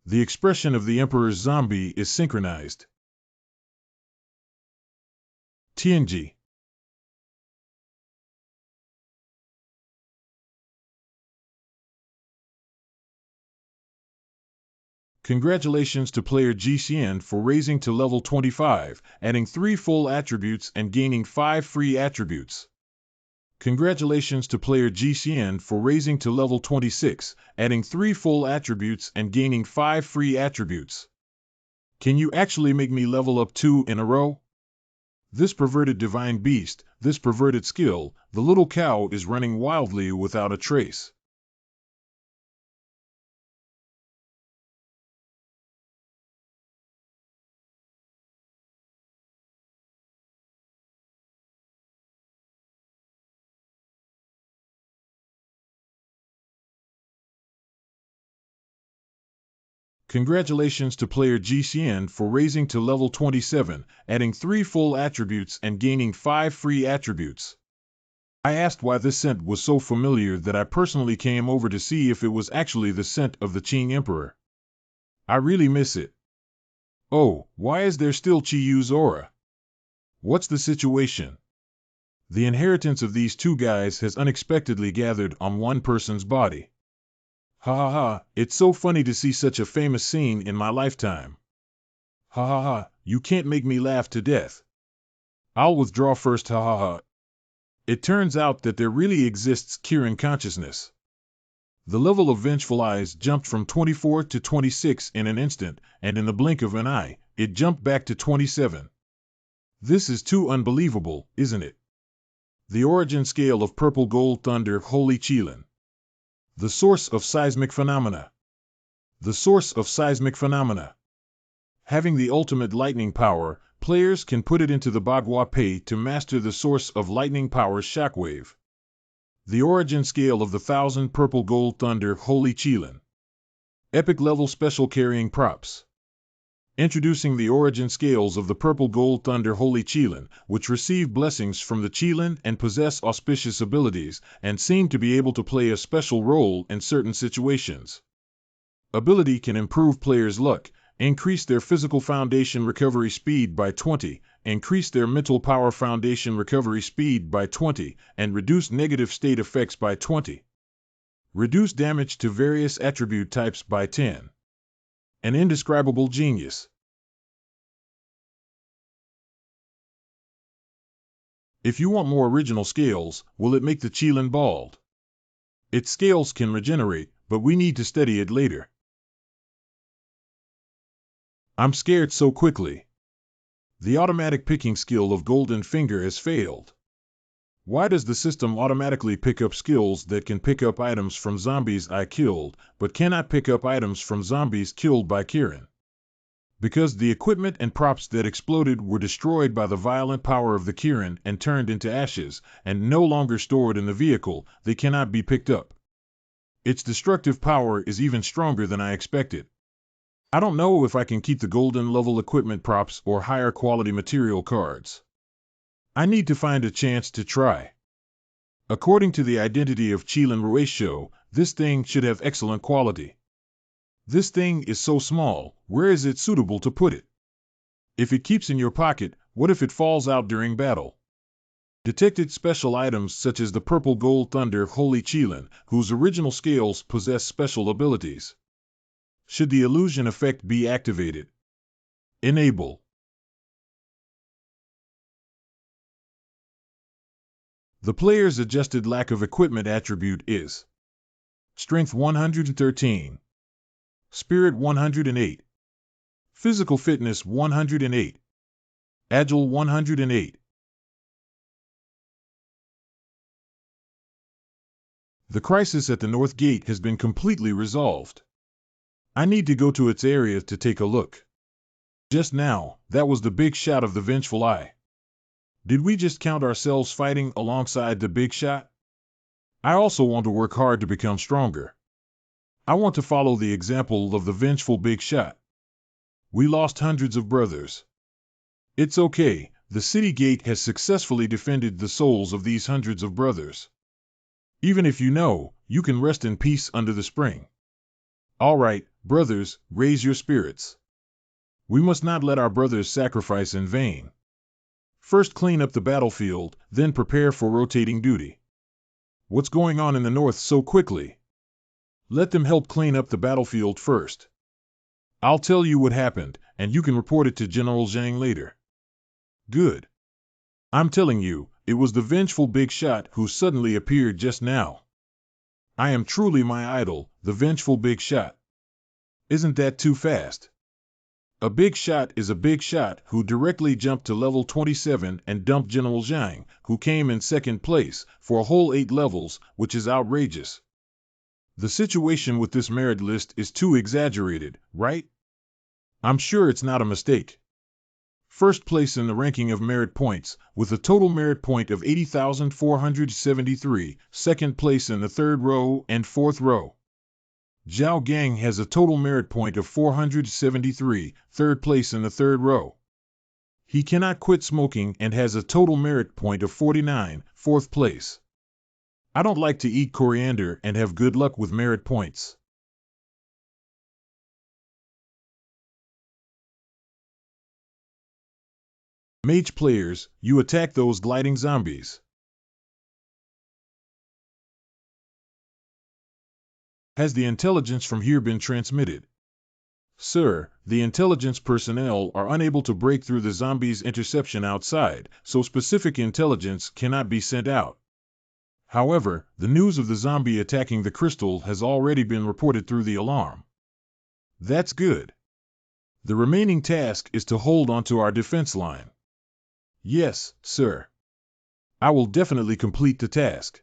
The expression of the Emperor's zombie is synchronized. TNG. Congratulations to player GCN for raising to level 25, adding 3 full attributes and gaining 5 free attributes. Congratulations to player GCN for raising to level 26, adding 3 full attributes and gaining 5 free attributes. Can you actually make me level up 2 in a row? This perverted divine beast, this perverted skill, the little cow is running wildly without a trace. Congratulations to player GCN for raising to level 27, adding 3 full attributes and gaining 5 free attributes. I asked why this scent was so familiar that I personally came over to see if it was actually the scent of the Qing Emperor. I really miss it. Oh, why is there still Qiyu's aura? What's the situation? The inheritance of these 2 guys has unexpectedly gathered on one person's body. Ha ha ha, it's so funny to see such a famous scene in my lifetime. Ha ha ha, you can't make me laugh to death. I'll withdraw first, ha ha ha. It turns out that there really exists Kieran consciousness. The level of Vengeful Eyes jumped from 24 to 26 in an instant, and in the blink of an eye, it jumped back to 27. This is too unbelievable, isn't it? The origin scale of Purple Gold Thunder Holy Qilin. The source of seismic phenomena. The source of seismic phenomena. Having the ultimate lightning power, Players can put it into the Bagua Pay to master the source of lightning power's shockwave. The origin scale of the 1000 Purple Gold Thunder Holy Qilin. Epic level special carrying props. Introducing the origin scales of the Purple Gold Thunder Holy Qilin, which receive blessings from the Qilin and possess auspicious abilities, and seem to be able to play a special role in certain situations. Ability can improve players' luck, increase their physical foundation recovery speed by 20, increase their mental power foundation recovery speed by 20, and reduce negative state effects by 20. Reduce damage to various attribute types by 10. An indescribable genius. If you want more original scales, will it make the Qilin bald? Its scales can regenerate, but we need to study it later. I'm scared so quickly. The automatic picking skill of Golden Finger has failed. Why does the system automatically pick up skills that can pick up items from zombies I killed, but cannot pick up items from zombies killed by Kirin? Because the equipment and props that exploded were destroyed by the violent power of the Kirin and turned into ashes, and no longer stored in the vehicle, they cannot be picked up. Its destructive power is even stronger than I expected. I don't know if I can keep the golden level equipment props or higher quality material cards. I need to find a chance to try. According to the identity of Qilin Ratio, this thing should have excellent quality. This thing is so small, where is it suitable to put it? If it keeps in your pocket, what if it falls out during battle? Detected special items such as the Purple Gold Thunder Holy Qilin, whose original scales possess special abilities. Should the illusion effect be activated? Enable. The player's adjusted lack of equipment attribute is Strength 113, Spirit 108, Physical Fitness 108, Agile 108. The crisis at the North Gate has been completely resolved. I need to go to its area to take a look. Just now, that was the big shot of the Vengeful Eye. Did we just count ourselves fighting alongside the big shot? I also want to work hard to become stronger. I want to follow the example of the vengeful big shot. We lost hundreds of brothers. It's okay, the city gate has successfully defended the souls of these hundreds of brothers. Even if you know, you can rest in peace under the spring. All right, brothers, raise your spirits. We must not let our brothers sacrifice in vain. First clean up the battlefield, then prepare for rotating duty. What's going on in the north so quickly? Let them help clean up the battlefield first. I'll tell you what happened, and you can report it to General Zhang later. Good. I'm telling you, it was the vengeful big shot who suddenly appeared just now. I am truly my idol, the vengeful big shot. Isn't that too fast? A big shot is a big shot who directly jumped to level 27 and dumped General Zhang, who came in second place, for a whole 8 levels, which is outrageous. The situation with this merit list is too exaggerated, right? I'm sure it's not a mistake. First place in the ranking of merit points, with a total merit point of 80,473, second place in the third row and fourth row. Zhao Gang has a total merit point of 473, third place in the third row. He cannot quit smoking and has a total merit point of 49, fourth place. I don't like to eat coriander and have good luck with merit points. Mage players, you attack those gliding zombies. Has the intelligence from here been transmitted? Sir, the intelligence personnel are unable to break through the zombies' interception outside, so specific intelligence cannot be sent out. However, the news of the zombie attacking the crystal has already been reported through the alarm. That's good. The remaining task is to hold onto our defense line. Yes, sir. I will definitely complete the task.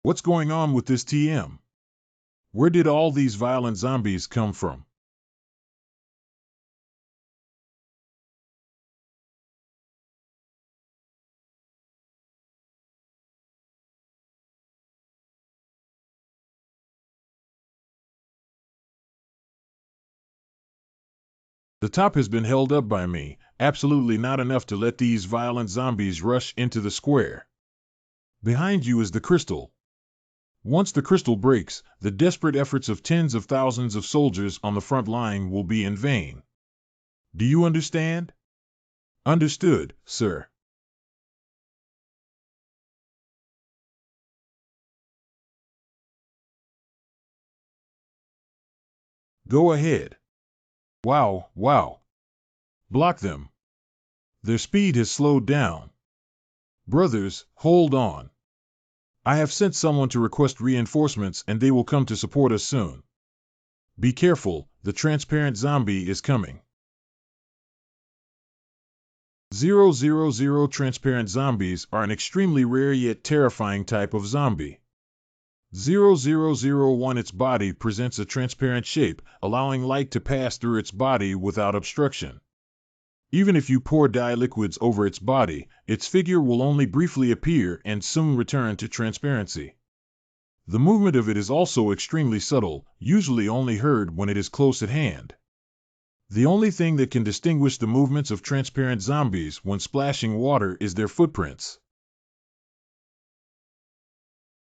What's going on with this TM? Where did all these violent zombies come from? The top has been held up by me, absolutely not enough to let these violent zombies rush into the square. Behind you is the crystal. Once the crystal breaks, the desperate efforts of tens of thousands of soldiers on the front line will be in vain. Do you understand? Understood, sir. Go ahead. Wow, wow. Block them. Their speed has slowed down. Brothers, hold on. I have sent someone to request reinforcements and they will come to support us soon. Be careful, the transparent zombie is coming. 000 transparent zombies are an extremely rare yet terrifying type of zombie. 0001 Its body presents a transparent shape, allowing light to pass through its body without obstruction. Even if you pour dye liquids over its body, its figure will only briefly appear and soon return to transparency. The movement of it is also extremely subtle, usually only heard when it is close at hand. The only thing that can distinguish the movements of transparent zombies when splashing water is their footprints.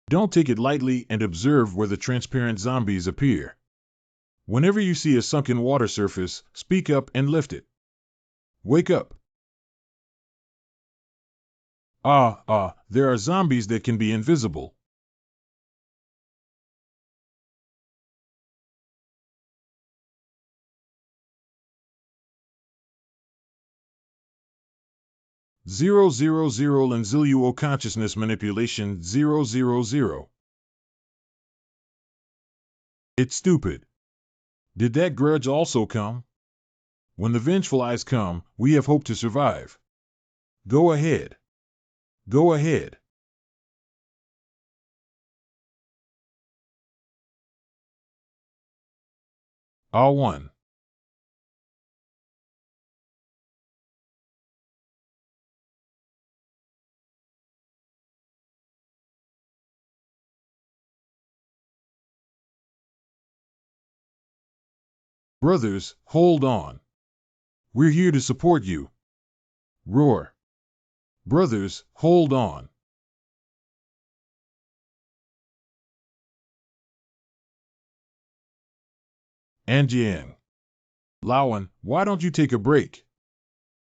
Don't take it lightly and observe where the transparent zombies appear. Whenever you see a sunken water surface, speak up and lift it. Wake up. There are zombies that can be invisible. And Zilluo consciousness manipulation 000. It's stupid. Did that grudge also come? When the vengeful eyes come, we have hope to survive. Go ahead. Go ahead. R1. Brothers, hold on. We're here to support you. Roar. Brothers, hold on. Anjiang. Laowen, why don't you take a break?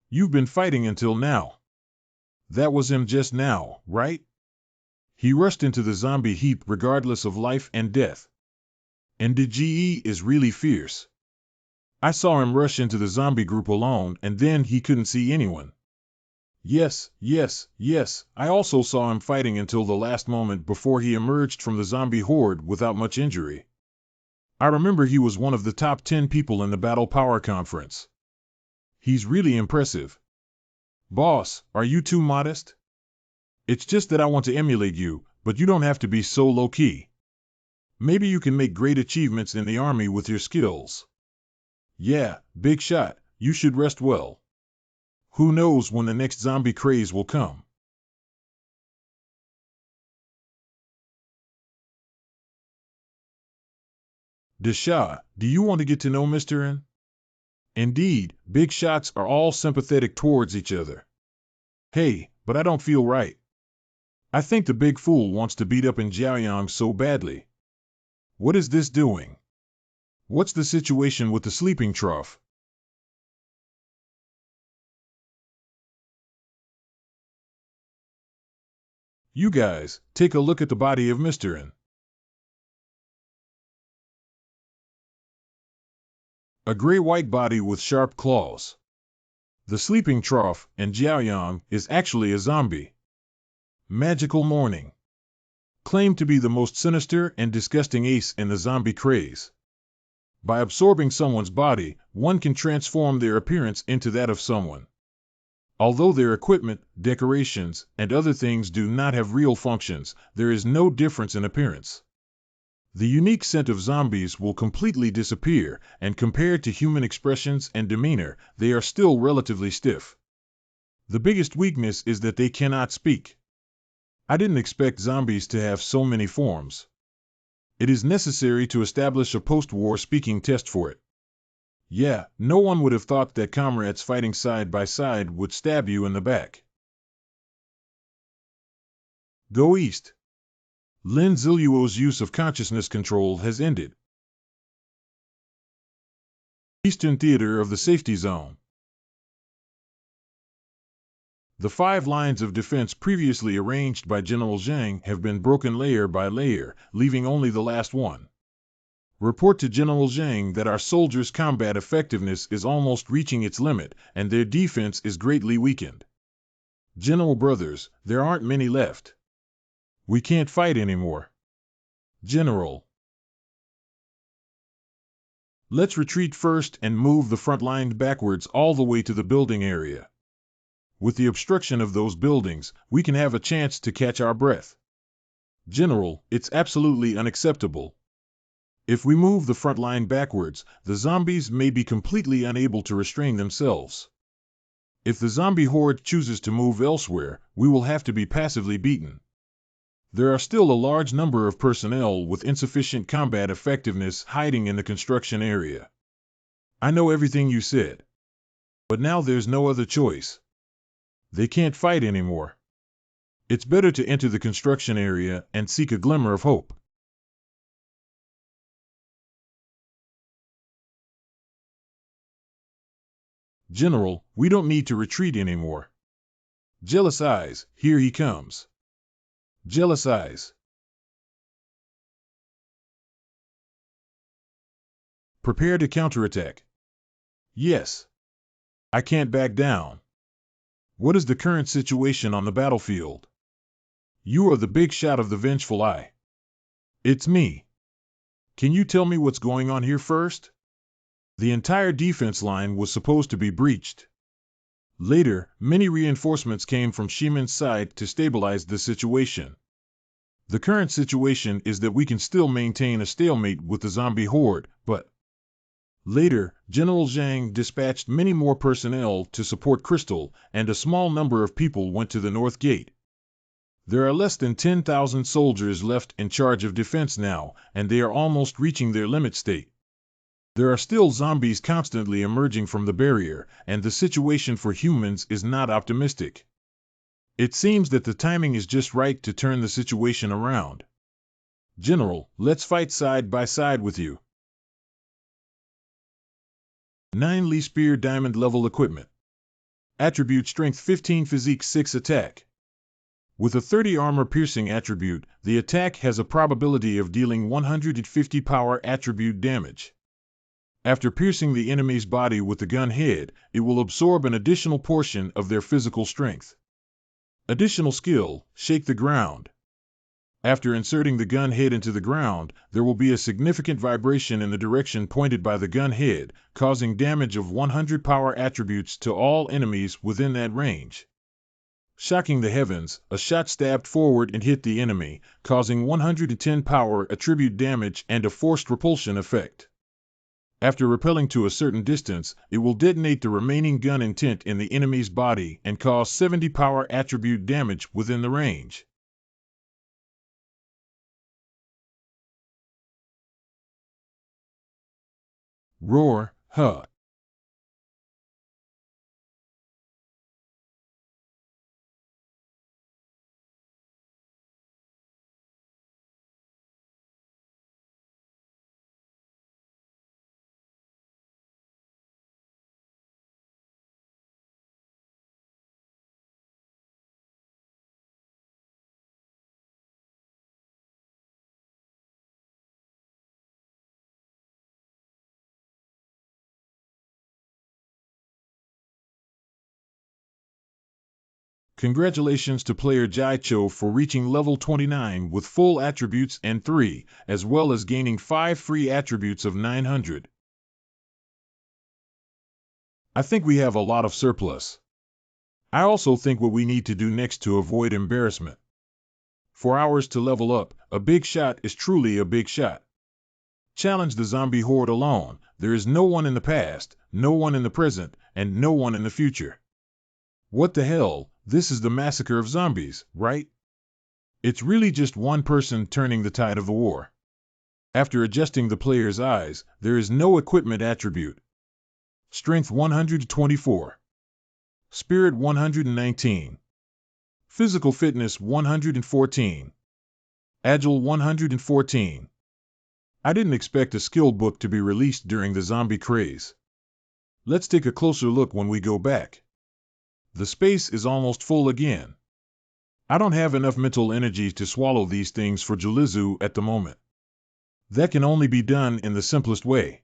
You've been fighting until now. That was him just now, right? He rushed into the zombie heap regardless of life and death. And the GE is really fierce. I saw him rush into the zombie group alone and then he couldn't see anyone. Yes, I also saw him fighting until the last moment before he emerged from the zombie horde without much injury. I remember he was one of the top 10 people in the Battle Power Conference. He's really impressive. Boss, are you too modest? It's just that I want to emulate you, but you don't have to be so low-key. Maybe you can make great achievements in the army with your skills. Yeah, big shot, you should rest well. Who knows when the next zombie craze will come? Desha, do you want to get to know Mr. N? Indeed, big shots are all sympathetic towards each other. Hey, but I don't feel right. I think the big fool wants to beat up in Jiaoyang so badly. What is this doing? What's the situation with the sleeping trough? You guys, take a look at the body of Mr. N. A gray-white body with sharp claws. The sleeping trough, and Jiaoyang, is actually a zombie. Magical Morning. Claimed to be the most sinister and disgusting ace in the zombie craze. By absorbing someone's body, one can transform their appearance into that of someone. Although their equipment, decorations, and other things do not have real functions, there is no difference in appearance. The unique scent of zombies will completely disappear, and compared to human expressions and demeanor, they are still relatively stiff. The biggest weakness is that they cannot speak. I didn't expect zombies to have so many forms. It is necessary to establish a post-war speaking test for it. Yeah, no one would have thought that comrades fighting side by side would stab you in the back. Go east. Lin Ziluo's use of consciousness control has ended. Eastern Theater of the Safety Zone. The 5 lines of defense previously arranged by General Zhang have been broken layer by layer, leaving only the last one. Report to General Zhang that our soldiers' combat effectiveness is almost reaching its limit, and their defense is greatly weakened. General Brothers, there aren't many left. We can't fight anymore. General. Let's retreat first and move the front line backwards all the way to the building area. With the obstruction of those buildings, we can have a chance to catch our breath. General, it's absolutely unacceptable. If we move the front line backwards, the zombies may be completely unable to restrain themselves. If the zombie horde chooses to move elsewhere, we will have to be passively beaten. There are still a large number of personnel with insufficient combat effectiveness hiding in the construction area. I know everything you said. But now there's no other choice. They can't fight anymore. It's better to enter the construction area and seek a glimmer of hope. General, we don't need to retreat anymore. Jealous Eyes, here he comes. Jealous Eyes. Prepare to counterattack. Yes. I can't back down. What is the current situation on the battlefield? You are the big shot of the Vengeful Eye. It's me. Can you tell me what's going on here first? The entire defense line was supposed to be breached. Later, many reinforcements came from Shimon's side to stabilize the situation. The current situation is that we can still maintain a stalemate with the zombie horde, but later, General Zhang dispatched many more personnel to support Crystal, and a small number of people went to the North Gate. There are less than 10,000 soldiers left in charge of defense now, and they are almost reaching their limit state. There are still zombies constantly emerging from the barrier, and the situation for humans is not optimistic. It seems that the timing is just right to turn the situation around. General, let's fight side by side with you. 9 Li Spear Diamond Level Equipment. Attribute Strength 15 Physique 6 Attack. With a 30 Armor Piercing attribute, the attack has a probability of dealing 150 power attribute damage. After piercing the enemy's body with the gun head, it will absorb an additional portion of their physical strength. Additional skill, Shake the Ground. After inserting the gun head into the ground, there will be a significant vibration in the direction pointed by the gun head, causing damage of 100 power attributes to all enemies within that range. Shocking the Heavens, a shot stabbed forward and hit the enemy, causing 110 power attribute damage and a forced repulsion effect. After repelling to a certain distance, it will detonate the remaining gun intent in the enemy's body and cause 70 power attribute damage within the range. Roar, huh. Congratulations to player Jai Cho for reaching level 29 with full attributes and 3, as well as gaining 5 free attributes of 900. I think we have a lot of surplus. I also think what we need to do next to avoid embarrassment. For ours to level up, a big shot is truly a big shot. Challenge the zombie horde alone. There is no one in the past, no one in the present, and no one in the future. What the hell? This is the massacre of zombies, right? It's really just one person turning the tide of the war. After adjusting the player's eyes, there is no equipment attribute. Strength 124. Spirit 119. Physical fitness 114. Agile 114. I didn't expect a skill book to be released during the zombie craze. Let's take a closer look when we go back. The space is almost full again. I don't have enough mental energy to swallow these things for Julizu at the moment. That can only be done in the simplest way.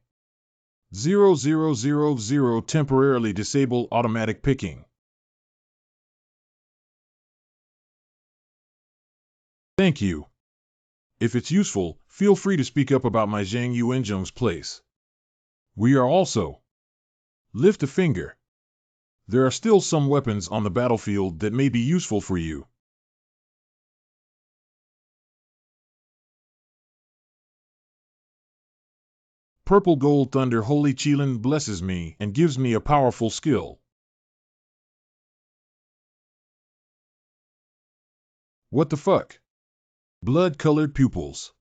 0000 temporarily disable automatic picking. Thank you. If it's useful, feel free to speak up about my Zhang Yuanzhong's place. We are also. Lift a finger. There are still some weapons on the battlefield that may be useful for you. Purple Gold Thunder Holy Qilin blesses me and gives me a powerful skill. What the fuck? Blood-colored pupils.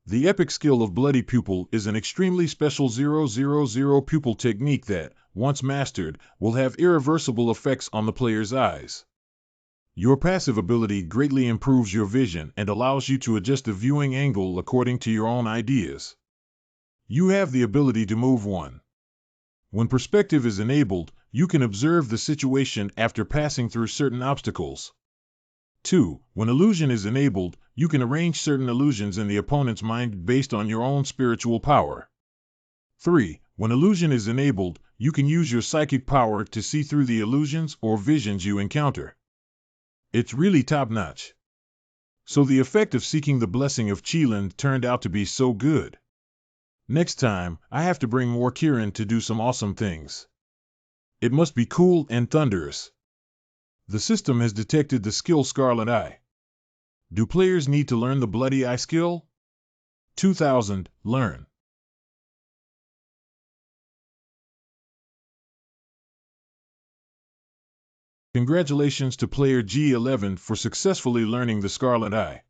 The epic skill of Bloody Pupil is an extremely special 000 pupil technique that, once mastered, will have irreversible effects on the player's eyes. Your passive ability greatly improves your vision and allows you to adjust the viewing angle according to your own ideas. You have the ability to move one. When perspective is enabled, you can observe the situation after passing through certain obstacles. 2. When illusion is enabled, you can arrange certain illusions in the opponent's mind based on your own spiritual power. 3. When illusion is enabled, you can use your psychic power to see through the illusions or visions you encounter. It's really top-notch. So the effect of seeking the blessing of Qilin turned out to be so good. Next time, I have to bring more Kirin to do some awesome things. It must be cool and thunderous. The system has detected the skill Scarlet Eye. Do players need to learn the Bloody Eye skill? 2000. Learn. Congratulations to player G11 for successfully learning the Scarlet Eye.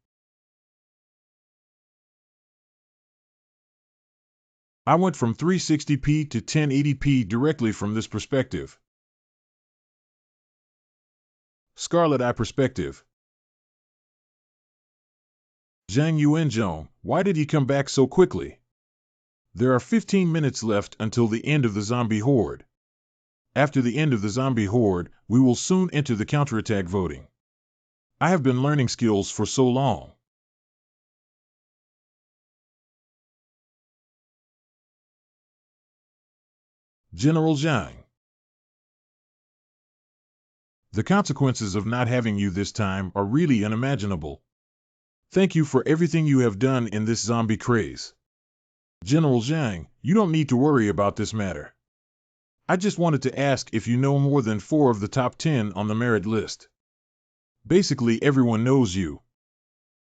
I went from 360p to 1080p directly from this perspective. Scarlet Eye perspective. Zhang Yuanzhong, why did he come back so quickly? There are 15 minutes left until the end of the zombie horde. After the end of the zombie horde, we will soon enter the counterattack voting. I have been learning skills for so long. General Zhang. The consequences of not having you this time are really unimaginable. Thank you for everything you have done in this zombie craze. General Zhang, you don't need to worry about this matter. I just wanted to ask if you know more than 4 of the top 10 on the merit list. Basically, everyone knows you.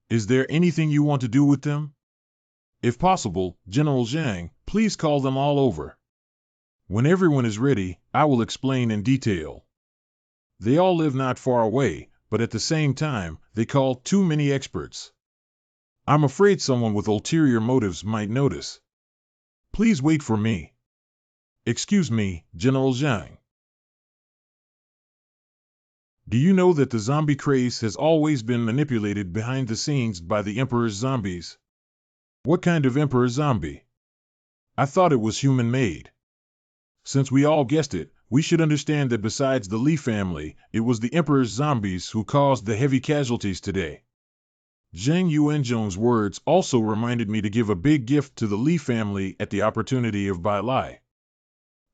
Is there anything you want to do with them? If possible, General Zhang, please call them all over. When everyone is ready, I will explain in detail. They all live not far away, but at the same time, they call too many experts. I'm afraid someone with ulterior motives might notice. Please wait for me. Excuse me, General Zhang. Do you know that the zombie craze has always been manipulated behind the scenes by the Emperor's zombies? What kind of Emperor zombie? I thought it was human-made. Since we all guessed it, we should understand that besides the Li family, it was the Emperor's zombies who caused the heavy casualties today. Zhang Yuanzhong's words also reminded me to give a big gift to the Li family at the opportunity of Bai Lai.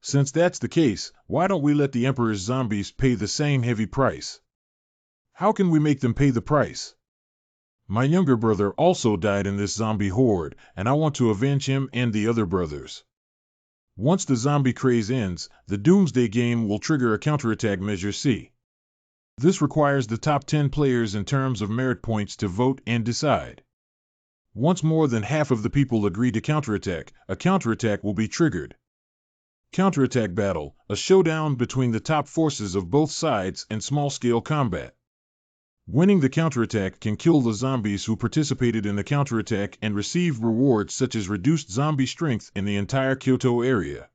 Since that's the case, why don't we let the Emperor's zombies pay the same heavy price? How can we make them pay the price? My younger brother also died in this zombie horde, and I want to avenge him and the other brothers. Once the zombie craze ends, the Doomsday game will trigger a counterattack measure C. This requires the top 10 players in terms of merit points to vote and decide. Once more than half of the people agree to counterattack, a counterattack will be triggered. Counterattack battle, a showdown between the top forces of both sides in small-scale combat. Winning the counterattack can kill the zombies who participated in the counterattack and receive rewards such as reduced zombie strength in the entire Kyoto area.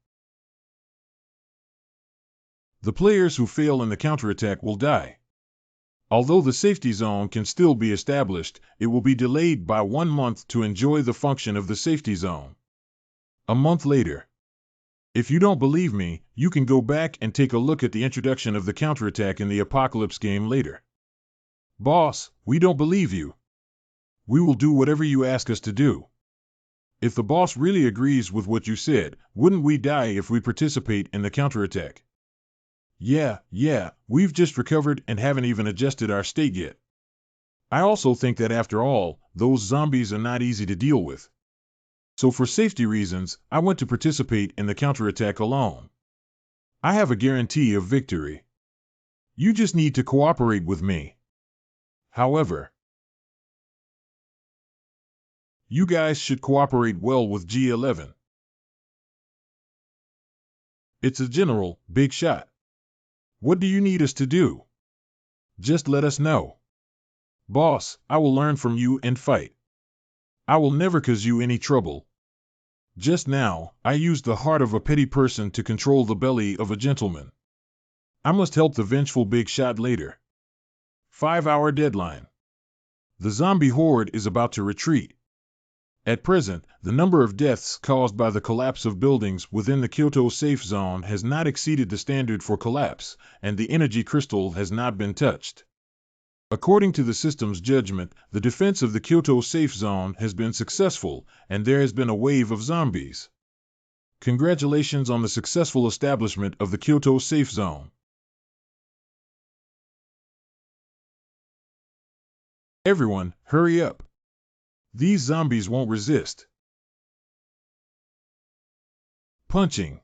The players who fail in the counterattack will die. Although the safety zone can still be established, it will be delayed by 1 month to enjoy the function of the safety zone. A month later. If you don't believe me, you can go back and take a look at the introduction of the counterattack in the Apocalypse game later. Boss, we don't believe you. We will do whatever you ask us to do. If the boss really agrees with what you said, wouldn't we die if we participate in the counterattack? Yeah, we've just recovered and haven't even adjusted our state yet. I also think that after all, those zombies are not easy to deal with. So for safety reasons, I want to participate in the counterattack alone. I have a guarantee of victory. You just need to cooperate with me. However, you guys should cooperate well with G11. It's a general, big shot. What do you need us to do? Just let us know. Boss, I will learn from you and fight. I will never cause you any trouble. Just now, I used the heart of a petty person to control the belly of a gentleman. I must help the vengeful big shot later. 5-hour deadline. The zombie horde is about to retreat. At present, the number of deaths caused by the collapse of buildings within the Kyoto safe zone has not exceeded the standard for collapse, and the energy crystal has not been touched. According to the system's judgment, the defense of the Kyoto safe zone has been successful, and there has been a wave of zombies. Congratulations on the successful establishment of the Kyoto safe zone. Everyone, hurry up. These zombies won't resist. Punching.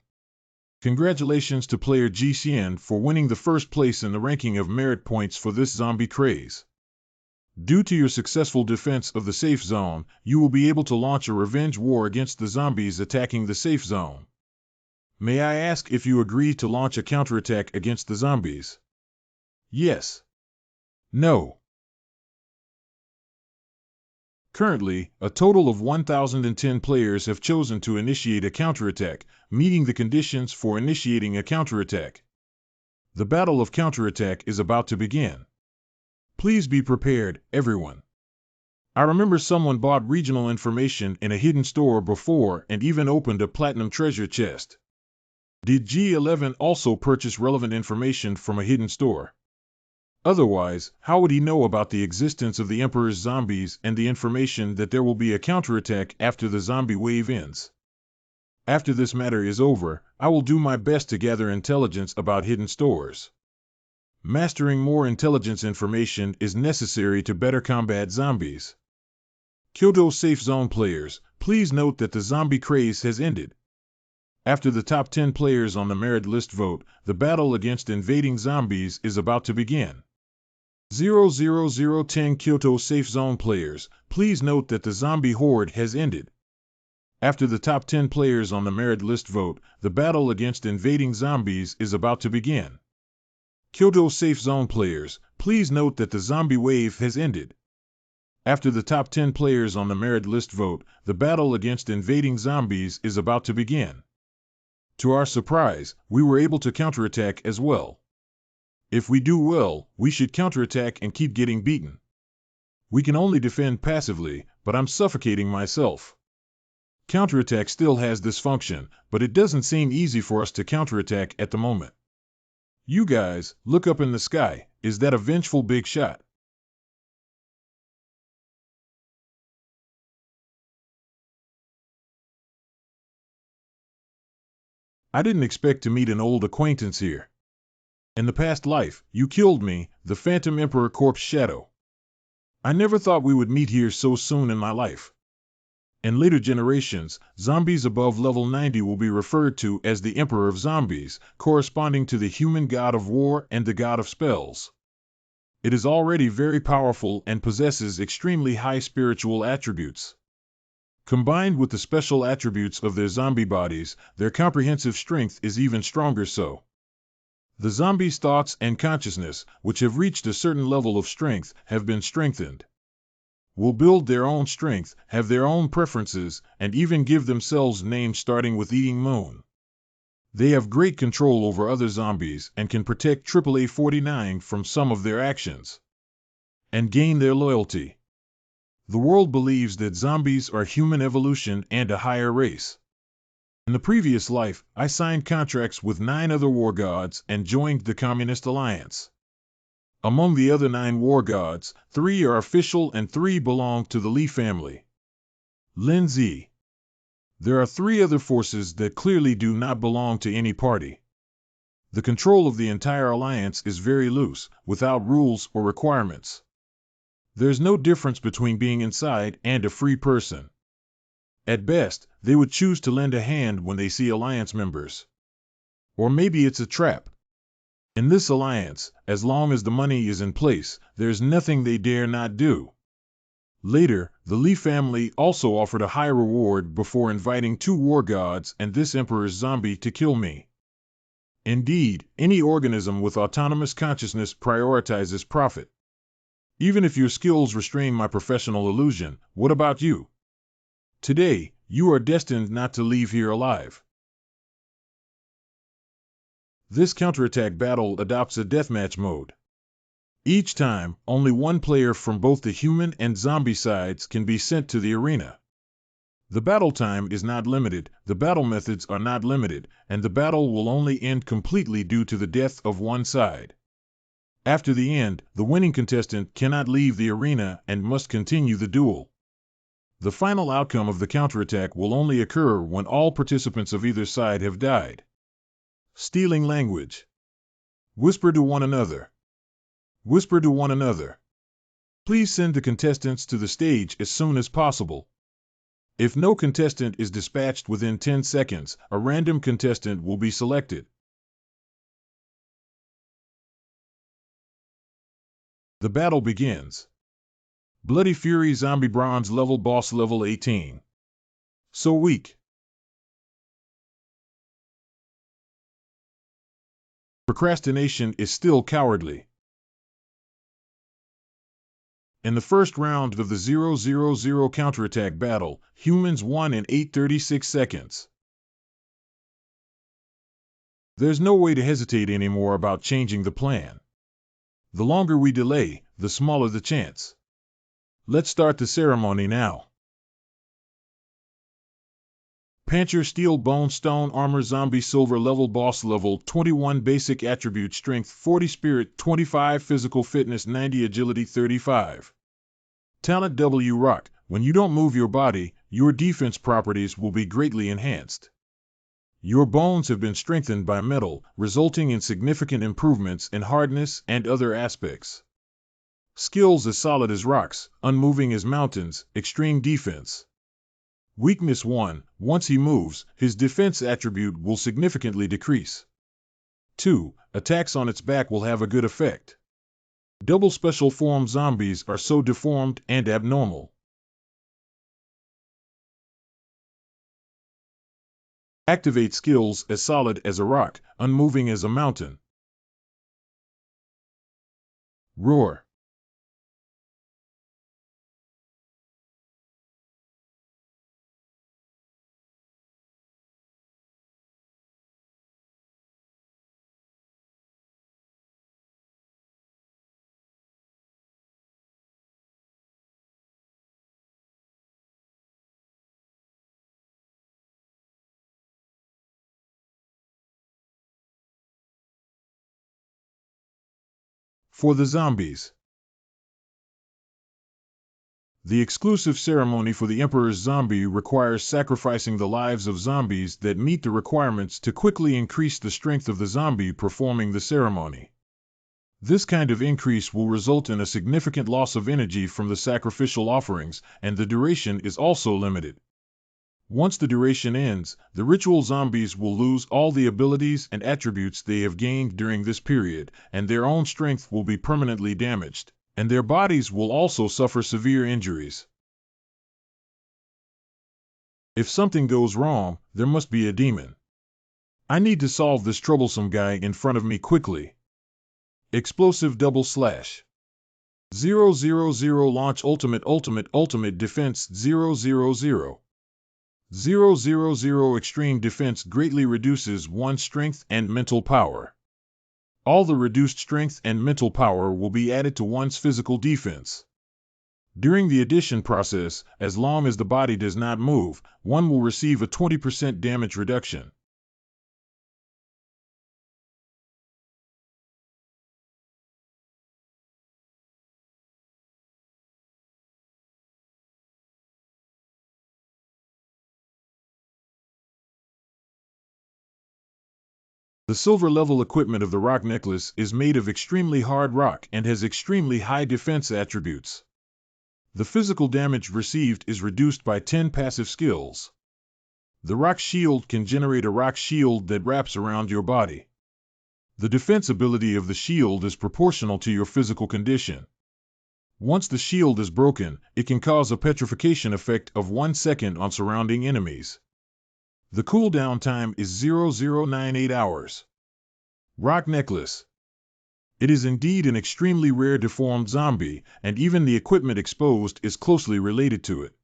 Congratulations to player GCN for winning the first place in the ranking of merit points for this zombie craze. Due to your successful defense of the safe zone, you will be able to launch a revenge war against the zombies attacking the safe zone. May I ask if you agree to launch a counterattack against the zombies? Yes. No. Currently, a total of 1,010 players have chosen to initiate a counterattack, meeting the conditions for initiating a counterattack. The battle of counterattack is about to begin. Please be prepared, everyone. I remember someone bought regional information in a hidden store before and even opened a platinum treasure chest. Did G11 also purchase relevant information from a hidden store? Otherwise, how would he know about the existence of the Emperor's zombies and the information that there will be a counterattack after the zombie wave ends? After this matter is over, I will do my best to gather intelligence about hidden stores. Mastering more intelligence information is necessary to better combat zombies. Kyoto Safe Zone players, please note that the zombie craze has ended. After the top 10 players on the merit list vote, the battle against invading zombies is about to begin. 00010 Kyoto Safe Zone players, please note that the zombie horde has ended. After the top 10 players on the merit list vote, the battle against invading zombies is about to begin. Kyoto Safe Zone players, please note that the zombie wave has ended. After the top 10 players on the merit list vote, the battle against invading zombies is about to begin. To our surprise, we were able to counterattack as well. If we do well, we should counterattack and keep getting beaten. We can only defend passively, but I'm suffocating myself. Counterattack still has this function, but it doesn't seem easy for us to counterattack at the moment. You guys, look up in the sky. Is that a vengeful big shot? I didn't expect to meet an old acquaintance here. In the past life, you killed me, the Phantom Emperor Corpse Shadow. I never thought we would meet here so soon in my life. In later generations, zombies above level 90 will be referred to as the Emperor of Zombies, corresponding to the human god of war and the god of spells. It is already very powerful and possesses extremely high spiritual attributes. Combined with the special attributes of their zombie bodies, their comprehensive strength is even stronger so. The zombies' thoughts and consciousness, which have reached a certain level of strength, have been strengthened. Will build their own strength, have their own preferences, and even give themselves names starting with Eating Moon. They have great control over other zombies and can protect AAA-49 from some of their actions and gain their loyalty. The world believes that zombies are human evolution and a higher race. In the previous life, I signed contracts with 9 other war gods and joined the Communist Alliance. Among the other 9 war gods, 3 are official and 3 belong to the Lee family. Lindsay. There are 3 other forces that clearly do not belong to any party. The control of the entire alliance is very loose, without rules or requirements. There's no difference between being inside and a free person. At best, they would choose to lend a hand when they see alliance members. Or maybe it's a trap. In this alliance, as long as the money is in place, there's nothing they dare not do. Later, the Lee family also offered a high reward before inviting 2 war gods and this emperor's zombie to kill me. Indeed, any organism with autonomous consciousness prioritizes profit. Even if your skills restrain my professional illusion, what about you? Today, you are destined not to leave here alive. This counterattack battle adopts a deathmatch mode. Each time, only one player from both the human and zombie sides can be sent to the arena. The battle time is not limited, the battle methods are not limited, and the battle will only end completely due to the death of one side. After the end, the winning contestant cannot leave the arena and must continue the duel. The final outcome of the counterattack will only occur when all participants of either side have died. Stealing language. Whisper to one another. Whisper to one another. Please send the contestants to the stage as soon as possible. If no contestant is dispatched within 10 seconds, a random contestant will be selected. The battle begins. Bloody Fury Zombie Bronze level boss level 18. So weak. Procrastination is still cowardly. In the first round of the 0-0-0 counterattack battle, humans won in 8:36 seconds. There's no way to hesitate anymore about changing the plan. The longer we delay, the smaller the chance. Let's start the ceremony now. Pancher Steel Bone Stone Armor Zombie Silver Level Boss Level 21 Basic Attribute Strength 40 Spirit 25 Physical Fitness 90 Agility 35 Talent W Rock. When you don't move your body, your defense properties will be greatly enhanced. Your bones have been strengthened by metal, resulting in significant improvements in hardness and other aspects. Skills as solid as rocks, unmoving as mountains, extreme defense. Weakness 1. Once he moves, his defense attribute will significantly decrease. 2. Attacks on its back will have a good effect. Double special form zombies are so deformed and abnormal. Activate skills as solid as a rock, unmoving as a mountain. Roar. For the zombies. The exclusive ceremony for the Emperor's Zombie requires sacrificing the lives of zombies that meet the requirements to quickly increase the strength of the zombie performing the ceremony. This kind of increase will result in a significant loss of energy from the sacrificial offerings, and the duration is also limited. Once the duration ends, the ritual zombies will lose all the abilities and attributes they have gained during this period, and their own strength will be permanently damaged, and their bodies will also suffer severe injuries. If something goes wrong, there must be a demon. I need to solve this troublesome guy in front of me quickly. Explosive double slash. 000 launch ultimate defense 000. 000 Extreme Defense greatly reduces one's strength and mental power. All the reduced strength and mental power will be added to one's physical defense. During the addition process, as long as the body does not move, one will receive a 20% damage reduction. The silver level equipment of the rock necklace is made of extremely hard rock and has extremely high defense attributes. The physical damage received is reduced by 10 passive skills. The rock shield can generate a rock shield that wraps around your body. The defense ability of the shield is proportional to your physical condition. Once the shield is broken, it can cause a petrification effect of 1 second on surrounding enemies. The cooldown time is 0098 hours. Rock Necklace. It is indeed an extremely rare deformed zombie, and even the equipment exposed is closely related to it.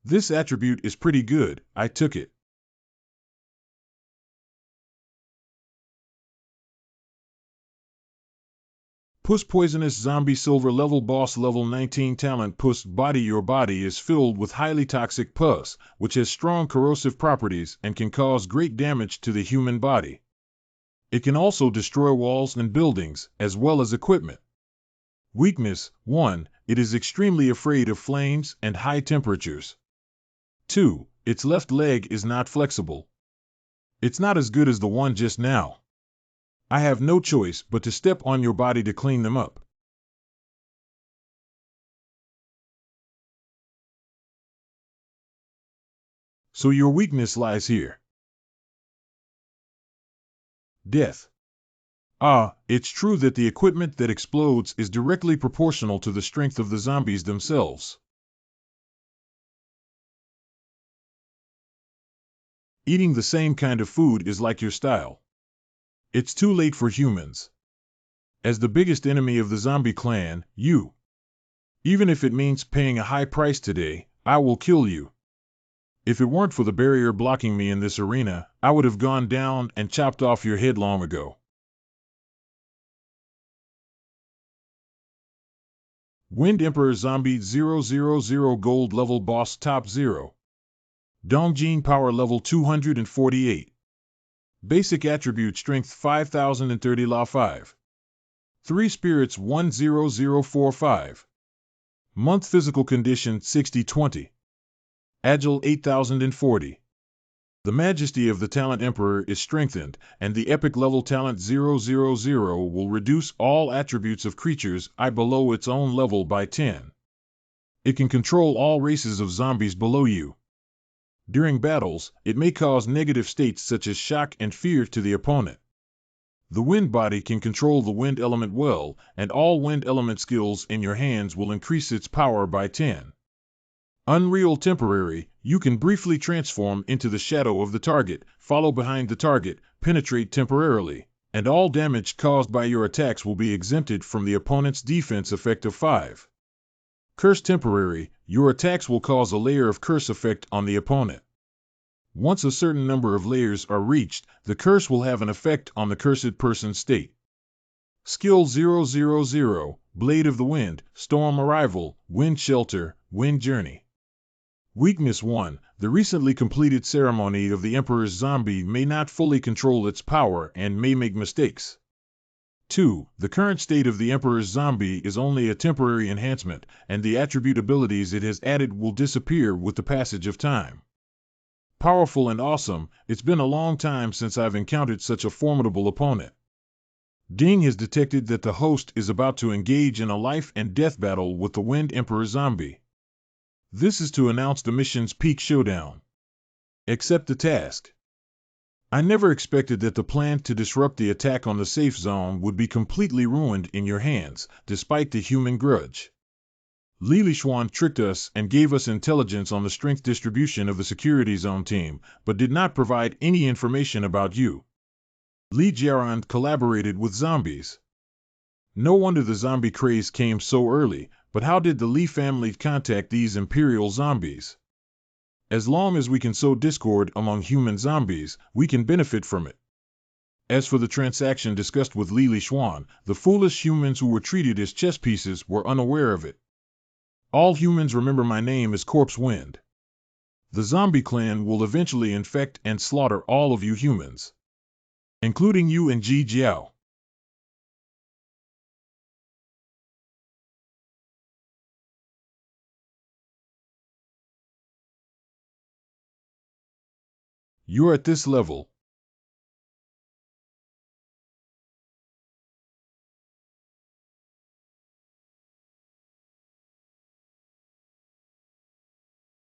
This attribute is pretty good, I took it. Puss Poisonous Zombie Silver Level Boss Level 19 Talent Puss Body. Your body is filled with highly toxic pus, which has strong corrosive properties and can cause great damage to the human body. It can also destroy walls and buildings, as well as equipment. Weakness: 1. It is extremely afraid of flames and high temperatures. 2. Its left leg is not flexible. It's not as good as the one just now. I have no choice but to step on your body to clean them up. So your weakness lies here. Death. It's true that the equipment that explodes is directly proportional to the strength of the zombies themselves. Eating the same kind of food is like your style. It's too late for humans. As the biggest enemy of the zombie clan, you. Even if it means paying a high price today, I will kill you. If it weren't for the barrier blocking me in this arena, I would have gone down and chopped off your head long ago. Wind Emperor Zombie 000 Gold Level Boss Top 0. Dongjin Power Level 248. Basic Attribute Strength 5030 La 5. 3 Spirits 10045. Month Physical Condition 6020. Agile 8040. The Majesty of the Talent Emperor is strengthened, and the Epic Level Talent 000 will reduce all attributes of creatures I below its own level by 10. It can control all races of zombies below you. During battles, it may cause negative states such as shock and fear to the opponent. The wind body can control the wind element well, and all wind element skills in your hands will increase its power by 10. Unreal Temporary, you can briefly transform into the shadow of the target, follow behind the target, penetrate temporarily, and all damage caused by your attacks will be exempted from the opponent's defense effect of 5. Curse Temporary, your attacks will cause a layer of curse effect on the opponent. Once a certain number of layers are reached, the curse will have an effect on the cursed person's state. Skill 000, Blade of the Wind, Storm Arrival, Wind Shelter, Wind Journey. Weakness 1. The recently completed ceremony of the Emperor's Zombie may not fully control its power and may make mistakes. 2. The current state of the Emperor's Zombie is only a temporary enhancement, and the attribute abilities it has added will disappear with the passage of time. Powerful and awesome, it's been a long time since I've encountered such a formidable opponent. Ding has detected that the host is about to engage in a life and death battle with the Wind Emperor Zombie. This is to announce the mission's peak showdown. Accept the task. I never expected that the plan to disrupt the attack on the safe zone would be completely ruined in your hands, despite the human grudge. Li Lishuan tricked us and gave us intelligence on the strength distribution of the security zone team, but did not provide any information about you. Li Jiaran collaborated with zombies. No wonder the zombie craze came so early, but how did the Li family contact these imperial zombies? As long as we can sow discord among human zombies, we can benefit from it. As for the transaction discussed with Lily Schwan, the foolish humans who were treated as chess pieces were unaware of it. All humans remember my name as Corpse Wind. The zombie clan will eventually infect and slaughter all of you humans, including you and Ji Jiao. You're at this level.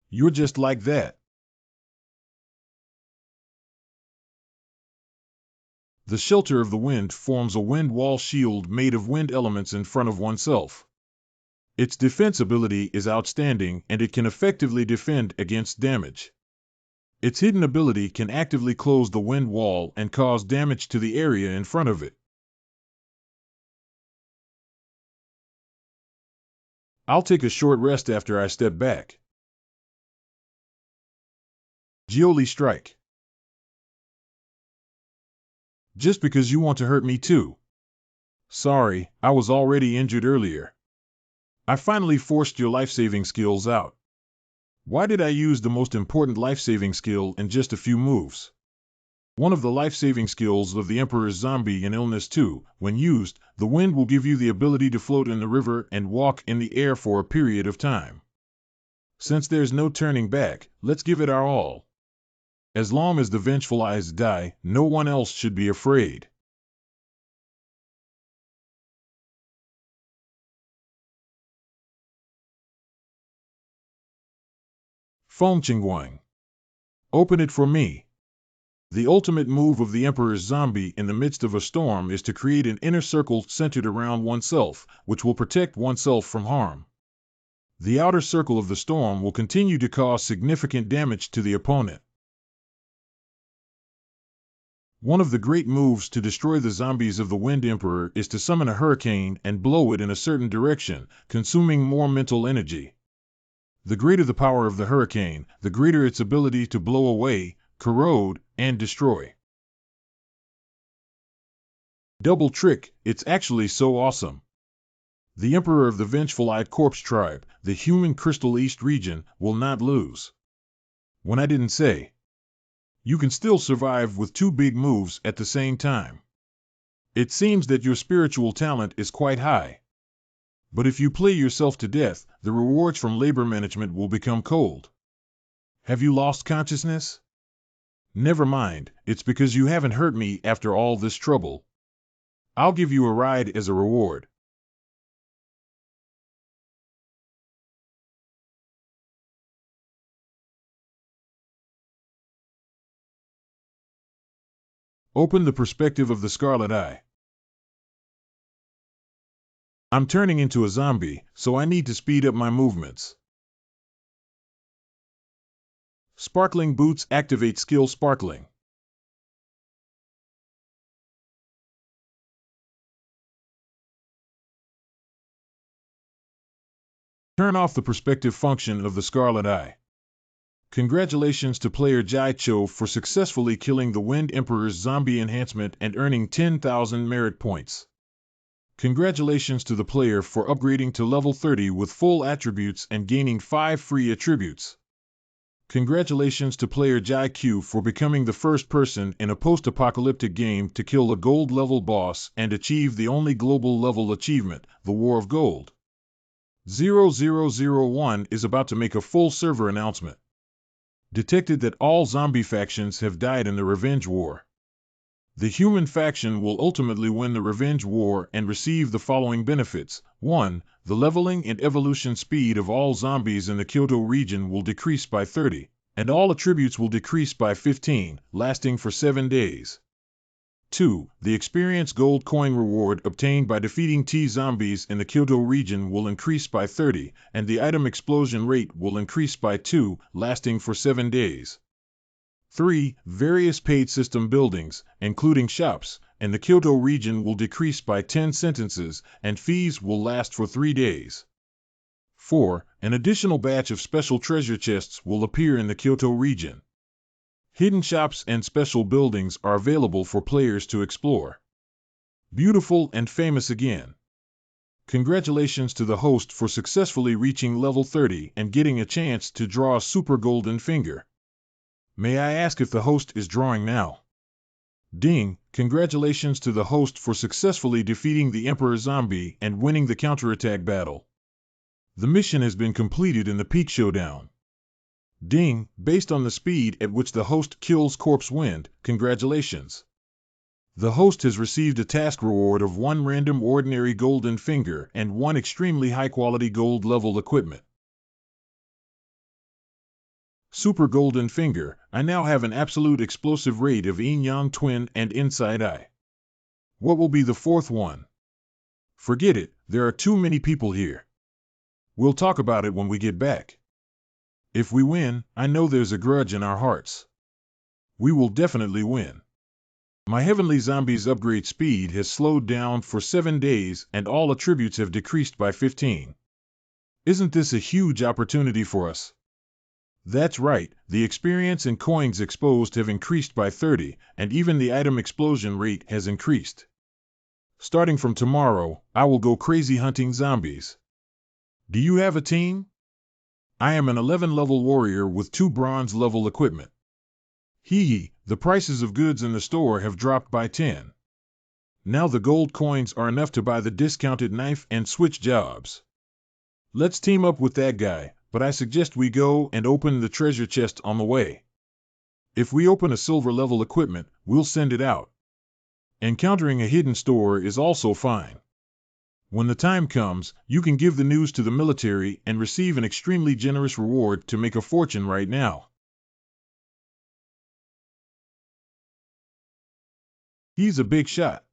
You're just like that. The shelter of the wind forms a wind wall shield made of wind elements in front of oneself. Its defense ability is outstanding and it can effectively defend against damage. Its hidden ability can actively close the wind wall and cause damage to the area in front of it. I'll take a short rest after I step back. Jioli Strike. Just because you want to hurt me too. Sorry, I was already injured earlier. I finally forced your life-saving skills out. Why did I use the most important life-saving skill in just a few moves? One of the life-saving skills of the Emperor's Zombie in Illness 2, when used, the wind will give you the ability to float in the river and walk in the air for a period of time. Since there's no turning back, let's give it our all. As long as the vengeful eyes die, no one else should be afraid. Feng Qingguang. Open it for me. The ultimate move of the Emperor's Zombie in the midst of a storm is to create an inner circle centered around oneself, which will protect oneself from harm. The outer circle of the storm will continue to cause significant damage to the opponent. One of the great moves to destroy the zombies of the Wind Emperor is to summon a hurricane and blow it in a certain direction, consuming more mental energy. The greater the power of the hurricane, the greater its ability to blow away, corrode, and destroy. Double trick, it's actually so awesome. The Emperor of the Vengeful-Eyed Corpse Tribe, the human Crystal East region, will not lose. When I didn't say, you can still survive with two big moves at the same time. It seems that your spiritual talent is quite high. But if you play yourself to death, the rewards from labor management will become cold. Have you lost consciousness? Never mind, it's because you haven't hurt me after all this trouble. I'll give you a ride as a reward. Open the perspective of the Scarlet Eye. I'm turning into a zombie, so I need to speed up my movements. Sparkling Boots activate skill Sparkling. Turn off the perspective function of the Scarlet Eye. Congratulations to player Jai Cho for successfully killing the Wind Emperor's zombie enhancement and earning 10,000 merit points. Congratulations to the player for upgrading to level 30 with full attributes and gaining 5 free attributes. Congratulations to player Jai Q for becoming the first person in a post-apocalyptic game to kill a gold level boss and achieve the only global level achievement, the War of Gold. 0001 is about to make a full server announcement. Detected that all zombie factions have died in the Revenge War. The human faction will ultimately win the Revenge War and receive the following benefits. 1. The leveling and evolution speed of all zombies in the Kyoto region will decrease by 30, and all attributes will decrease by 15, lasting for 7 days. 2. The experience gold coin reward obtained by defeating T-zombies in the Kyoto region will increase by 30, and the item explosion rate will increase by 2, lasting for 7 days. 3. Various paid system buildings, including shops, in the Kyoto region will decrease by 10 sentences, and fees will last for 3 days. 4. An additional batch of special treasure chests will appear in the Kyoto region. Hidden shops and special buildings are available for players to explore. Beautiful and famous again. Congratulations to the host for successfully reaching level 30 and getting a chance to draw a super golden finger. May I ask if the host is drawing now? Ding! Congratulations to the host for successfully defeating the Emperor Zombie and winning the counterattack battle. The mission has been completed in the Peak Showdown. Ding! Based on the speed at which the host kills Corpse Wind, congratulations. The host has received a task reward of 1 random ordinary golden finger and 1 extremely high-quality gold-level equipment. Super Golden Finger, I now have an absolute explosive rate of Yin Yang Twin and Inside Eye. What will be the 4th one? Forget it, there are too many people here. We'll talk about it when we get back. If we win, I know there's a grudge in our hearts. We will definitely win. My Heavenly Zombies upgrade speed has slowed down for 7 days and all attributes have decreased by 15. Isn't this a huge opportunity for us? That's right, the experience and coins exposed have increased by 30, and even the item explosion rate has increased. Starting from tomorrow, I will go crazy hunting zombies. Do you have a team? I am an 11-level warrior with 2 bronze-level equipment. Hee, the prices of goods in the store have dropped by 10. Now the gold coins are enough to buy the discounted knife and switch jobs. Let's team up with that guy, but I suggest we go and open the treasure chest on the way. If we open a silver-level equipment, we'll send it out. Encountering a hidden store is also fine. When the time comes, you can give the news to the military and receive an extremely generous reward to make a fortune right now. He's a big shot.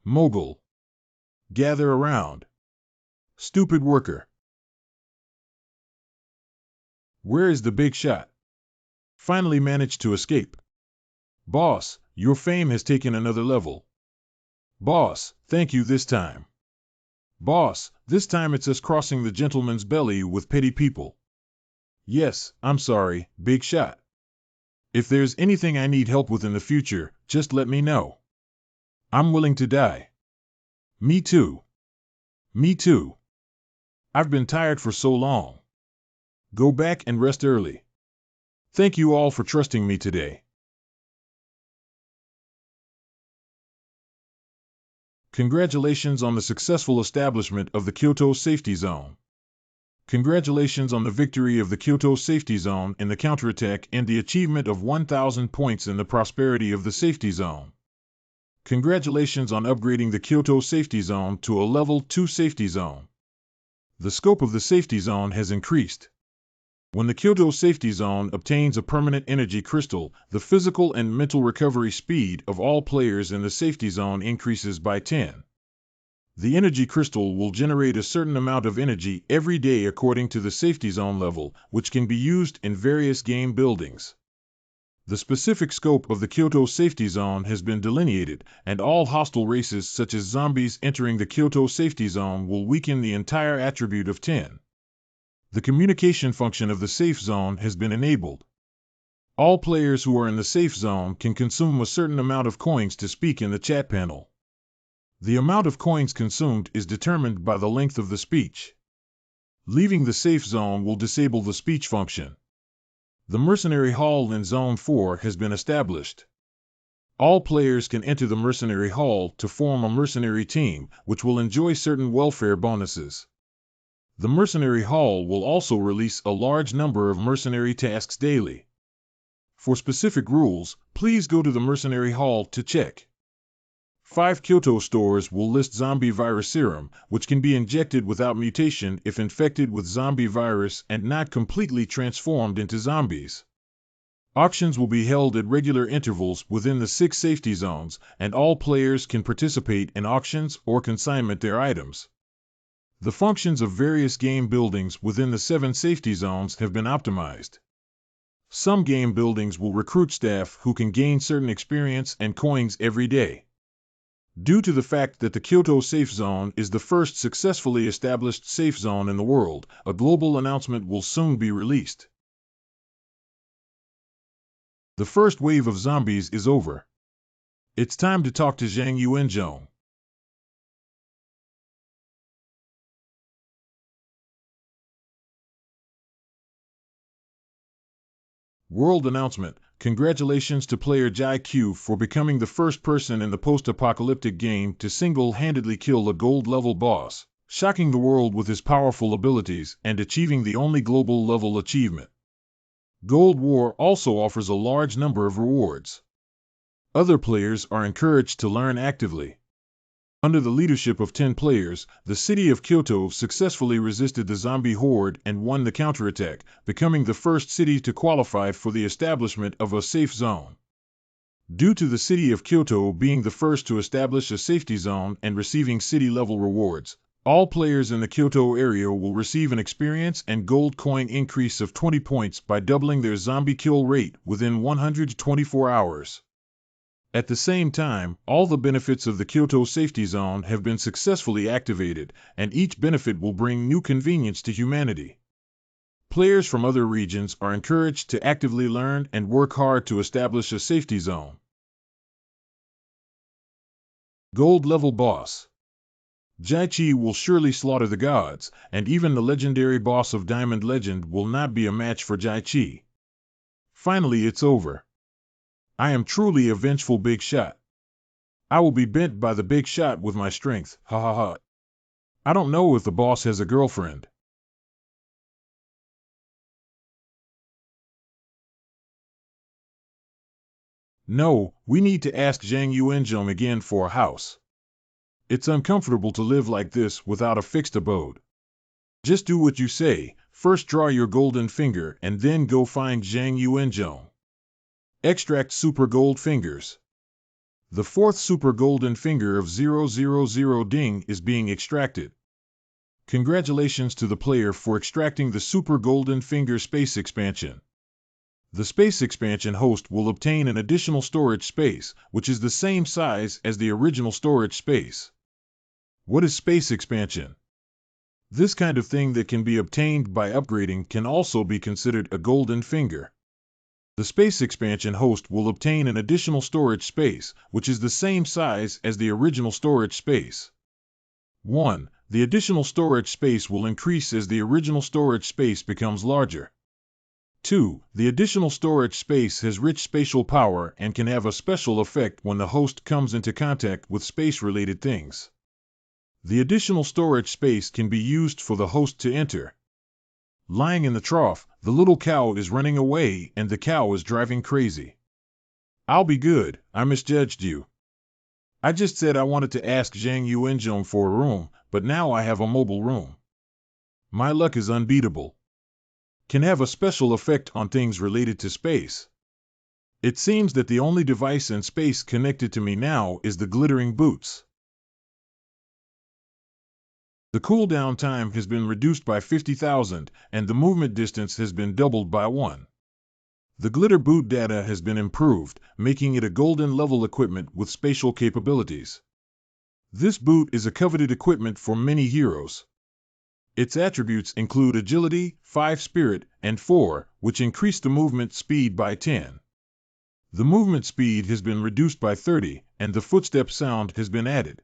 Mogul. Gather around. Stupid worker. Where is the big shot? Finally managed to escape. Boss, your fame has taken another level. Boss, thank you this time. Boss, this time it's us crossing the gentleman's belly with petty people. Yes, I'm sorry, big shot. If there's anything I need help with in the future, just let me know. I'm willing to die. Me too. Me too. I've been tired for so long. Go back and rest early. Thank you all for trusting me today. Congratulations on the successful establishment of the Kyoto Safety Zone. Congratulations on the victory of the Kyoto Safety Zone in the counterattack and the achievement of 1,000 points in the prosperity of the Safety Zone. Congratulations on upgrading the Kyoto Safety Zone to a Level 2 Safety Zone. The scope of the Safety Zone has increased. When the Kyoto Safety Zone obtains a permanent energy crystal, the physical and mental recovery speed of all players in the Safety Zone increases by 10. The energy crystal will generate a certain amount of energy every day according to the Safety Zone level, which can be used in various game buildings. The specific scope of the Kyoto Safety Zone has been delineated, and all hostile races such as zombies entering the Kyoto Safety Zone will weaken the entire attribute of 10. The communication function of the Safe Zone has been enabled. All players who are in the Safe Zone can consume a certain amount of coins to speak in the chat panel. The amount of coins consumed is determined by the length of the speech. Leaving the Safe Zone will disable the speech function. The Mercenary Hall in Zone 4 has been established. All players can enter the Mercenary Hall to form a mercenary team, which will enjoy certain welfare bonuses. The Mercenary Hall will also release a large number of mercenary tasks daily. For specific rules, please go to the Mercenary Hall to check. 5 Kyoto stores will list zombie virus serum, which can be injected without mutation if infected with zombie virus and not completely transformed into zombies. Auctions will be held at regular intervals within the 6 safety zones, and all players can participate in auctions or consignment their items. The functions of various game buildings within the 7 safety zones have been optimized. Some game buildings will recruit staff who can gain certain experience and coins every day. Due to the fact that the Kyoto Safe Zone is the first successfully established safe zone in the world, a global announcement will soon be released. The first wave of zombies is over. It's time to talk to Zhang Yuanzhong. World announcement. Congratulations to player Jai Q for becoming the first person in the post-apocalyptic game to single-handedly kill a gold-level boss, shocking the world with his powerful abilities and achieving the only global-level achievement. Gold War also offers a large number of rewards. Other players are encouraged to learn actively. Under the leadership of 10 players, the city of Kyoto successfully resisted the zombie horde and won the counterattack, becoming the first city to qualify for the establishment of a safe zone. Due to the city of Kyoto being the first to establish a safety zone and receiving city-level rewards, all players in the Kyoto area will receive an experience and gold coin increase of 20 points by doubling their zombie kill rate within 124 hours. At the same time, all the benefits of the Kyoto Safety Zone have been successfully activated, and each benefit will bring new convenience to humanity. Players from other regions are encouraged to actively learn and work hard to establish a safety zone. Gold Level Boss. Jai Chi will surely slaughter the gods, and even the legendary boss of Diamond Legend will not be a match for Jai Chi. Finally, it's over. I am truly a vengeful big shot. I will be bent by the big shot with my strength, ha ha ha. I don't know if the boss has a girlfriend. No, we need to ask Zhang Yuanzhong again for a house. It's uncomfortable to live like this without a fixed abode. Just do what you say, first draw your golden finger and then go find Zhang Yuanzhong. Extract Super Gold Fingers. The fourth Super Golden Finger of 000 Ding is being extracted. Congratulations to the player for extracting the Super Golden Finger Space Expansion. The Space Expansion host will obtain an additional storage space, which is the same size as the original storage space. What is Space Expansion? This kind of thing that can be obtained by upgrading can also be considered a golden finger. The Space Expansion host will obtain an additional storage space, which is the same size as the original storage space. 1. The additional storage space will increase as the original storage space becomes larger. 2. The additional storage space has rich spatial power and can have a special effect when the host comes into contact with space-related things. The additional storage space can be used for the host to enter. Lying in the trough, the little cow is running away and the cow is driving crazy. I'll be good, I misjudged you. I just said I wanted to ask Zhang Yuanzhong for a room, but now I have a mobile room. My luck is unbeatable. Can have a special effect on things related to space. It seems that the only device in space connected to me now is the glittering boots. The cooldown time has been reduced by 50,000, and the movement distance has been doubled by 1. The glitter boot data has been improved, making it a golden level equipment with spatial capabilities. This boot is a coveted equipment for many heroes. Its attributes include agility, 5 spirit, and 4, which increase the movement speed by 10. The movement speed has been reduced by 30, and the footstep sound has been added.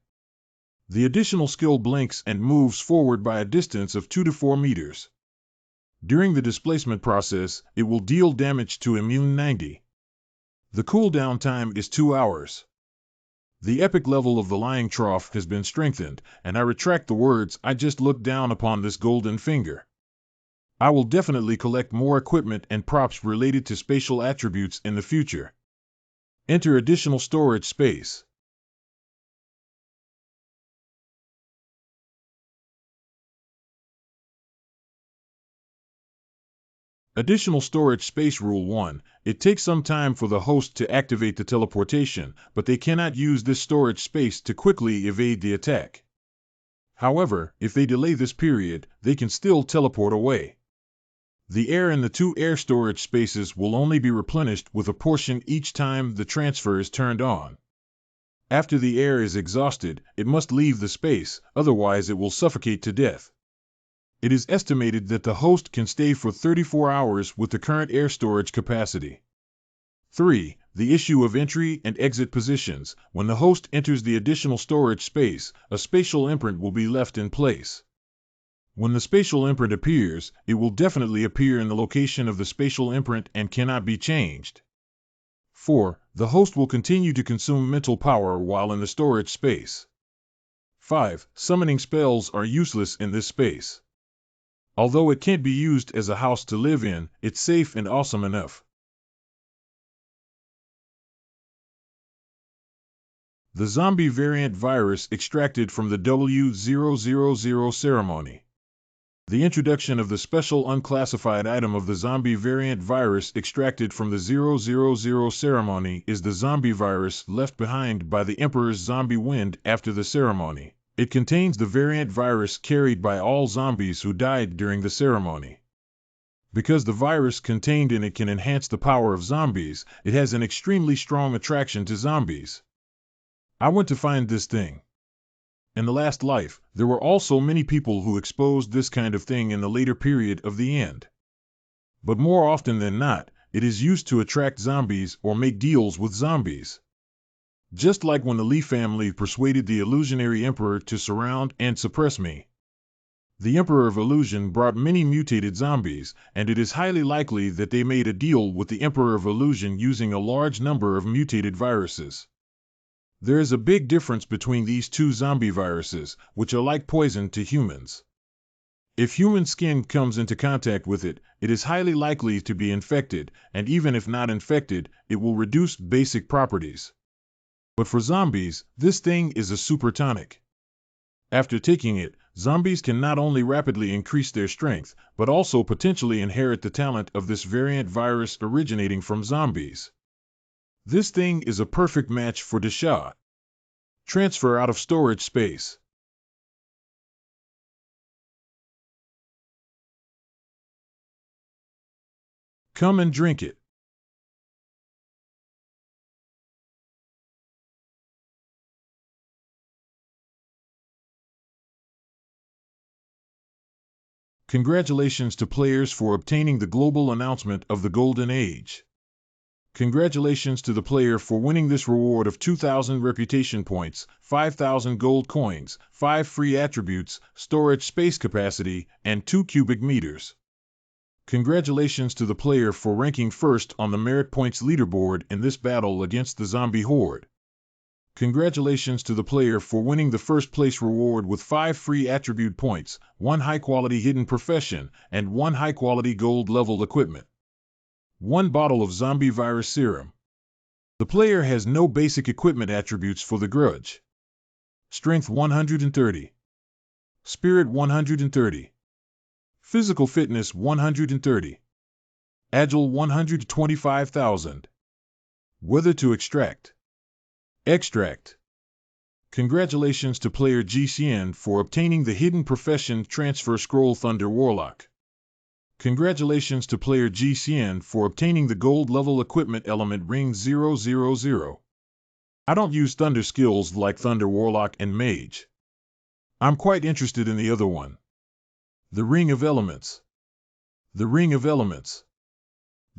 The additional skill blinks and moves forward by a distance of 2 to 4 meters. During the displacement process, it will deal damage to immune 90. The cooldown time is 2 hours. The epic level of the lying trough has been strengthened, and I retract the words I just looked down upon this golden finger. I will definitely collect more equipment and props related to spatial attributes in the future. Enter additional storage space. Additional storage space Rule 1. It takes some time for the host to activate the teleportation, but they cannot use this storage space to quickly evade the attack. However, if they delay this period, they can still teleport away. The air in the 2 air storage spaces will only be replenished with a portion each time the transfer is turned on. After the air is exhausted, it must leave the space, otherwise it will suffocate to death. It is estimated that the host can stay for 34 hours with the current air storage capacity. 3. The issue of entry and exit positions. When the host enters the additional storage space, a spatial imprint will be left in place. When the spatial imprint appears, it will definitely appear in the location of the spatial imprint and cannot be changed. 4. The host will continue to consume mental power while in the storage space. 5. Summoning spells are useless in this space. Although it can't be used as a house to live in, it's safe and awesome enough. The zombie variant virus extracted from the W000 ceremony. The introduction of the special unclassified item of the zombie variant virus extracted from the 000 ceremony is the zombie virus left behind by the Emperor's zombie wind after the ceremony. It contains the variant virus carried by all zombies who died during the ceremony. Because the virus contained in it can enhance the power of zombies, it has an extremely strong attraction to zombies. I went to find this thing. In the last life, there were also many people who exposed this kind of thing in the later period of the end. But more often than not, it is used to attract zombies or make deals with zombies. Just like when the Lee family persuaded the illusionary emperor to surround and suppress me. The Emperor of Illusion brought many mutated zombies, and it is highly likely that they made a deal with the Emperor of Illusion using a large number of mutated viruses. There is a big difference between these two zombie viruses, which are like poison to humans. If human skin comes into contact with it, it is highly likely to be infected, and even if not infected, it will reduce basic properties. But for zombies, this thing is a super tonic. After taking it, zombies can not only rapidly increase their strength, but also potentially inherit the talent of this variant virus originating from zombies. This thing is a perfect match for Desha. Transfer out of storage space. Come and drink it. Congratulations to players for obtaining the global announcement of the Golden Age. Congratulations to the player for winning this reward of 2,000 reputation points, 5,000 gold coins, 5 free attributes, storage space capacity, and 2 cubic meters. Congratulations to the player for ranking first on the merit points leaderboard in this battle against the zombie horde. Congratulations to the player for winning the first place reward with 5 free attribute points, 1 high-quality hidden profession, and 1 high-quality gold-level equipment. 1 bottle of zombie virus serum. The player has no basic equipment attributes for the grudge. Strength 130. Spirit 130. Physical fitness 130. Agile 125,000. Whether to extract. Extract. Congratulations to player GCN for obtaining the hidden profession transfer scroll Thunder Warlock. Congratulations to player GCN for obtaining the gold level equipment element ring 000. I don't use thunder skills like Thunder Warlock and Mage. I'm quite interested in the other one. The Ring of Elements. The Ring of Elements.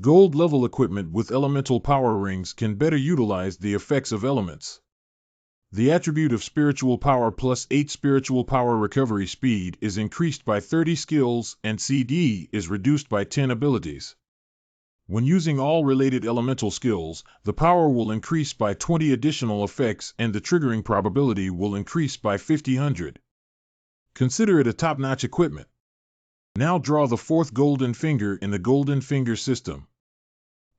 Gold level equipment with elemental power rings can better utilize the effects of elements. The attribute of spiritual power plus 8 spiritual power recovery speed is increased by 30 skills and CD is reduced by 10 abilities. When using all related elemental skills, the power will increase by 20 additional effects and the triggering probability will increase by 50/100. Consider it a top-notch equipment. Now draw the 4th golden finger in the golden finger system.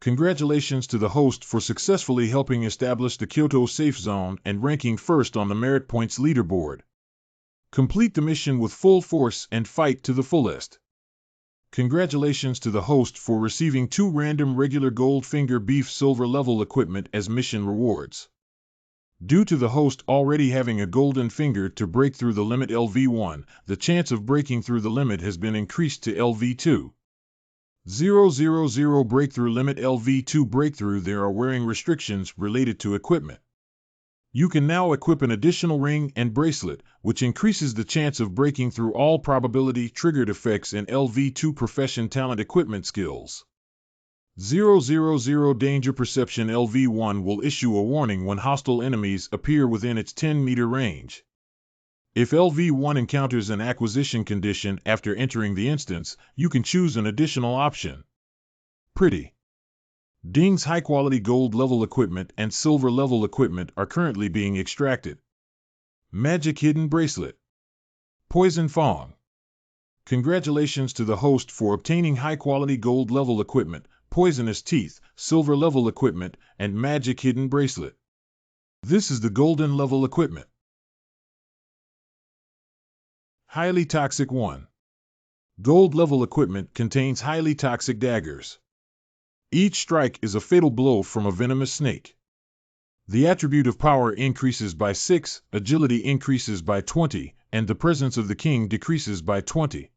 Congratulations to the host for successfully helping establish the Kyoto safe zone and ranking first on the merit points leaderboard. Complete the mission with full force and fight to the fullest. Congratulations to the host for receiving 2 random regular gold finger beef silver level equipment as mission rewards. Due to the host already having a golden finger to break through the limit LV1, the chance of breaking through the limit has been increased to LV2. 000 breakthrough limit LV2 breakthrough. There are wearing restrictions related to equipment. You can now equip an additional ring and bracelet, which increases the chance of breaking through all probability triggered effects in LV2 Profession Talent Equipment Skills. 000 Danger Perception. LV1 will issue a warning when hostile enemies appear within its 10-meter range. If LV1 encounters an acquisition condition after entering the instance, you can choose an additional option. Pretty. Ding's high-quality gold level equipment and silver level equipment are currently being extracted. Magic Hidden Bracelet. Poison Fong. Congratulations to the host for obtaining high-quality gold level equipment, Poisonous Teeth, silver level equipment, and Magic Hidden Bracelet. This is the golden level equipment. Highly Toxic 1. Gold level equipment contains highly toxic daggers. Each strike is a fatal blow from a venomous snake. The attribute of power increases by 6, agility increases by 20, and the presence of the king decreases by 20.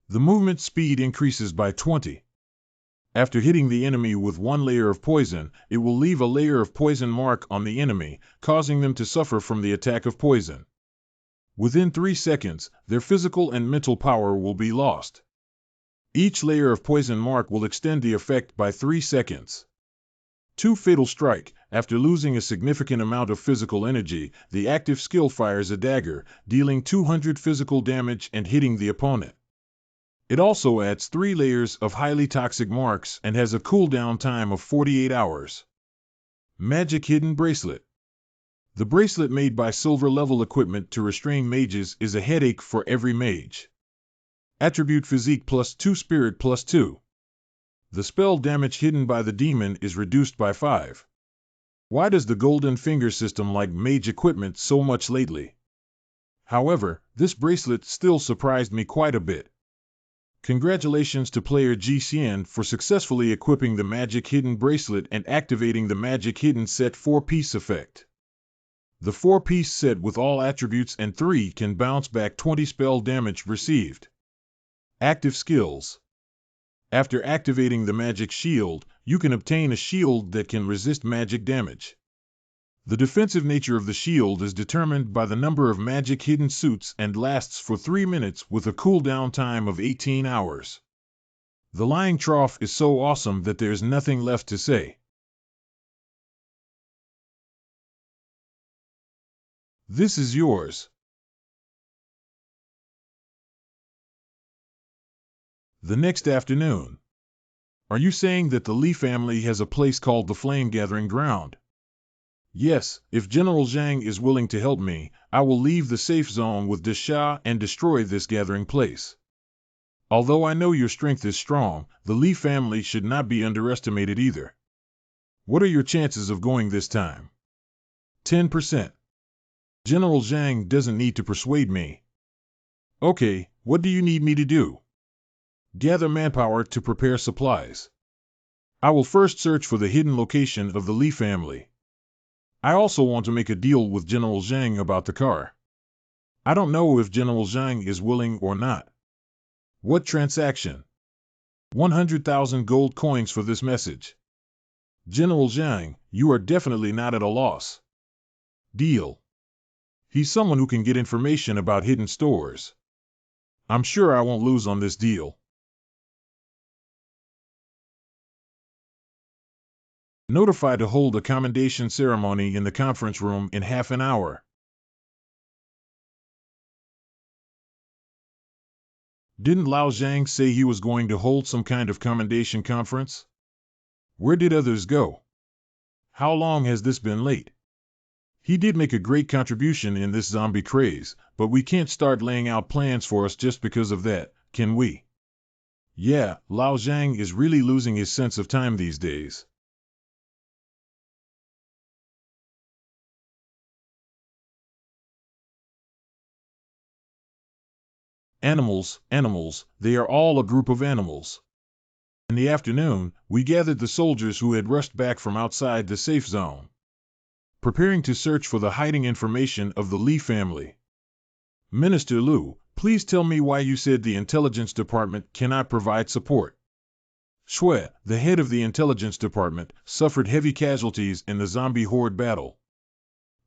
The movement speed increases by 20. After hitting the enemy with one layer of poison, it will leave a layer of poison mark on the enemy, causing them to suffer from the attack of poison. Within 3 seconds, their physical and mental power will be lost. Each layer of poison mark will extend the effect by 3 seconds. 2 Fatal Strike. After losing a significant amount of physical energy, the active skill fires a dagger, dealing 200 physical damage and hitting the opponent. It also adds 3 layers of highly toxic marks and has a cooldown time of 48 hours. Magic Hidden Bracelet. The bracelet made by silver level equipment to restrain mages is a headache for every mage. Attribute Physique +2, Spirit +2. The spell damage hidden by the demon is reduced by 5. Why does the Golden Finger system like mage equipment so much lately? However, this bracelet still surprised me quite a bit. Congratulations to player GCN for successfully equipping the Magic Hidden Bracelet and activating the Magic Hidden Set 4-piece effect. The 4-piece set with all attributes and 3 can bounce back 20 spell damage received. Active Skills. After activating the Magic Shield, you can obtain a shield that can resist magic damage. The defensive nature of the shield is determined by the number of magic hidden suits and lasts for 3 minutes with a cooldown time of 18 hours. The Lying Trough is so awesome that there's nothing left to say. This is yours. The next afternoon. Are you saying that the Li family has a place called the Flame Gathering Ground? Yes, if General Zhang is willing to help me, I will leave the safe zone with Desha and destroy this gathering place. Although I know your strength is strong, the Li family should not be underestimated either. What are your chances of going this time? 10%. General Zhang doesn't need to persuade me. Okay, what do you need me to do? Gather manpower to prepare supplies. I will first search for the hidden location of the Li family. I also want to make a deal with General Zhang about the car. I don't know if General Zhang is willing or not. What transaction? 100,000 gold coins for this message. General Zhang, you are definitely not at a loss. Deal. He's someone who can get information about hidden stores. I'm sure I won't lose on this deal. Notify to hold a commendation ceremony in the conference room in half an hour. Didn't Lao Zhang say he was going to hold some kind of commendation conference? Where did others go? How long has this been late? He did make a great contribution in this zombie craze, but we can't start laying out plans for us just because of that, can we? Yeah, Lao Zhang is really losing his sense of time these days. Animals, they are all a group of animals. In the afternoon, we gathered the soldiers who had rushed back from outside the safe zone, preparing to search for the hiding information of the Li family. Minister Liu, please tell me why you said the intelligence department cannot provide support. Shui, the head of the intelligence department, suffered heavy casualties in the zombie horde battle.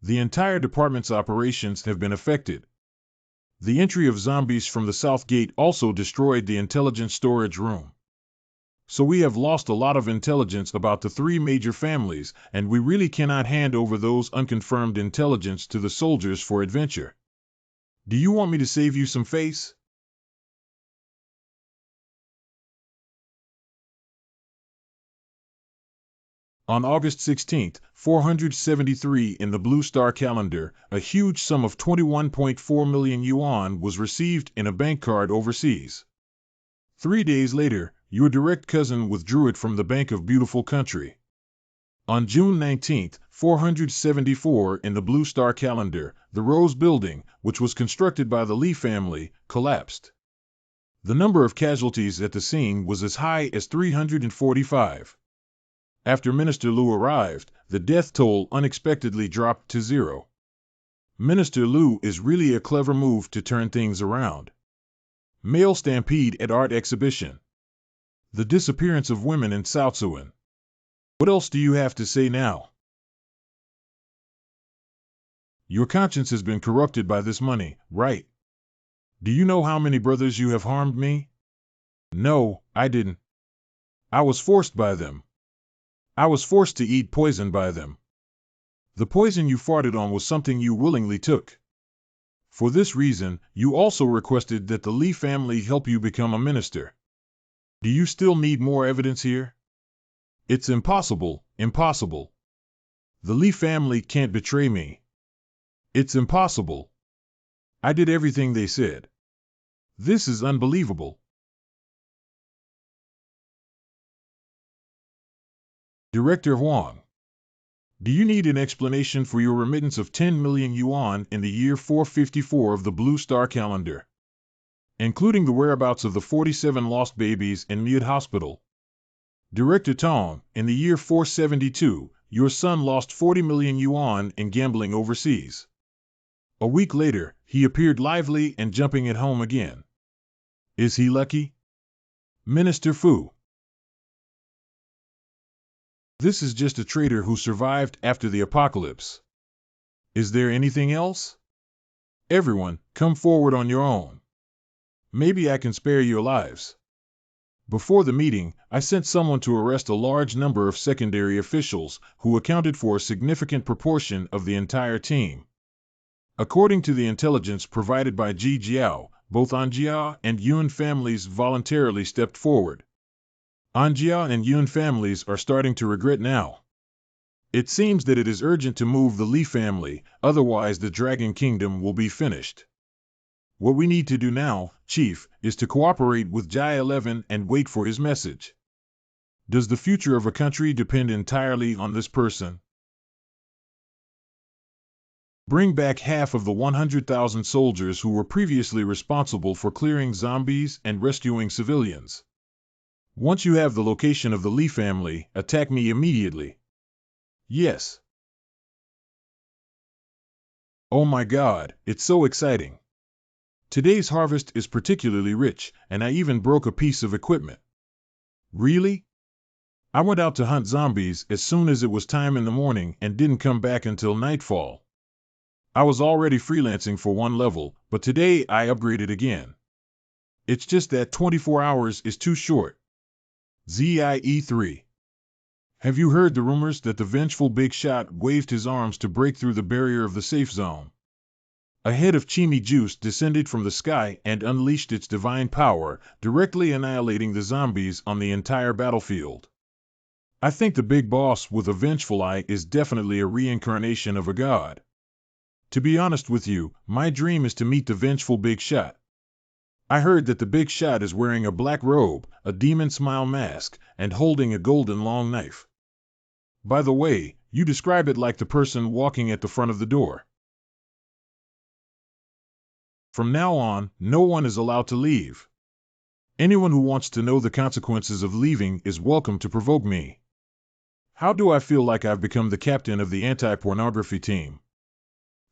The entire department's operations have been affected. The entry of zombies from the south gate also destroyed the intelligence storage room. So we have lost a lot of intelligence about the three major families, and we really cannot hand over those unconfirmed intelligence to the soldiers for adventure. Do you want me to save you some face? On August 16, 473 in the Blue Star calendar, a huge sum of 21.4 million yuan was received in a bank card overseas. 3 days later, your direct cousin withdrew it from the Bank of Beautiful Country. On June 19, 474 in the Blue Star calendar, the Rose Building, which was constructed by the Li family, collapsed. The number of casualties at the scene was as high as 345. After Minister Liu arrived, the death toll unexpectedly dropped to 0. Minister Liu is really a clever move to turn things around. Male stampede at art exhibition. The disappearance of women in Southsuan. What else do you have to say now? Your conscience has been corrupted by this money, right? Do you know how many brothers you have harmed me? No, I didn't. I was forced by them. I was forced to eat poison by them. The poison you farted on was something you willingly took. For this reason, you also requested that the Li family help you become a minister. Do you still need more evidence here? It's impossible, impossible. The Li family can't betray me. It's impossible. I did everything they said. This is unbelievable. Director Huang. Do you need an explanation for your remittance of 10 million yuan in the year 454 of the Blue Star calendar, including the whereabouts of the 47 lost babies in Mute Hospital? Director Tong, in the year 472, your son lost 40 million yuan in gambling overseas. A week later, he appeared lively and jumping at home again. Is he lucky? Minister Fu. This is just a traitor who survived after the apocalypse. Is there anything else? Everyone, come forward on your own. Maybe I can spare your lives. Before the meeting, I sent someone to arrest a large number of secondary officials who accounted for a significant proportion of the entire team. According to the intelligence provided by Ji Jiao, both Anjia and Yun families voluntarily stepped forward. Anjia and Yun families are starting to regret now. It seems that it is urgent to move the Li family, otherwise the Dragon Kingdom will be finished. What we need to do now, Chief, is to cooperate with Jai 11 and wait for his message. Does the future of a country depend entirely on this person? Bring back half of the 100,000 soldiers who were previously responsible for clearing zombies and rescuing civilians. Once you have the location of the Li family, attack me immediately. Yes. Oh my God, it's so exciting. Today's harvest is particularly rich, and I even broke a piece of equipment. Really? I went out to hunt zombies as soon as it was time in the morning and didn't come back until nightfall. I was already freelancing for one level, but today I upgraded again. It's just that 24 hours is too short. ZIE3. Have you heard the rumors that the vengeful Big Shot waved his arms to break through the barrier of the safe zone? A head of Chimi juice descended from the sky and unleashed its divine power, directly annihilating the zombies on the entire battlefield. I think the big boss with a vengeful eye is definitely a reincarnation of a god. To be honest with you, my dream is to meet the vengeful Big Shot. I heard that the Big Shot is wearing a black robe, a demon smile mask, and holding a golden long knife. By the way, you describe it like the person walking at the front of the door. From now on, no one is allowed to leave. Anyone who wants to know the consequences of leaving is welcome to provoke me. How do I feel like I've become the captain of the anti-pornography team?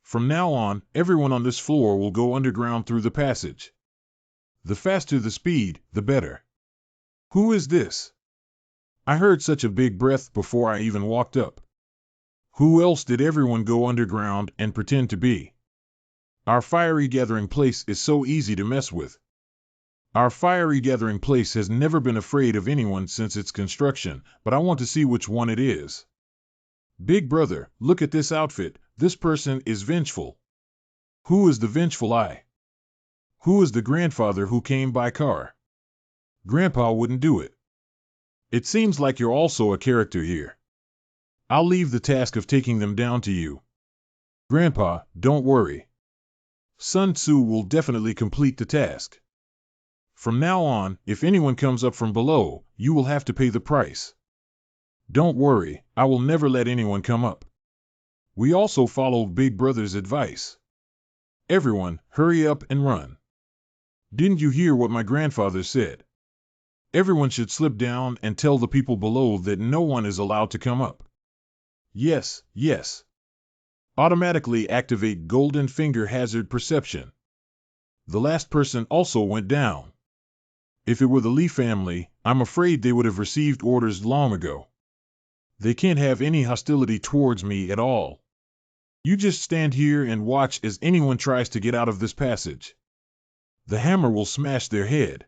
From now on, everyone on this floor will go underground through the passage. The faster the speed, the better. Who is this? I heard such a big breath before I even walked up. Who else did everyone go underground and pretend to be? Our fiery gathering place is so easy to mess with. Our fiery gathering place has never been afraid of anyone since its construction, but I want to see which one it is. Big brother, look at this outfit. This person is vengeful. Who is the vengeful eye? Who is the grandfather who came by car? Grandpa wouldn't do it. It seems like you're also a character here. I'll leave the task of taking them down to you. Grandpa, don't worry. Sun Tzu will definitely complete the task. From now on, if anyone comes up from below, you will have to pay the price. Don't worry, I will never let anyone come up. We also followed Big Brother's advice. Everyone, hurry up and run. Didn't you hear what my grandfather said? Everyone should slip down and tell the people below that no one is allowed to come up. Yes, yes. Automatically activate Golden Finger Hazard Perception. The last person also went down. If it were the Lee family, I'm afraid they would have received orders long ago. They can't have any hostility towards me at all. You just stand here and watch as anyone tries to get out of this passage. The hammer will smash their head.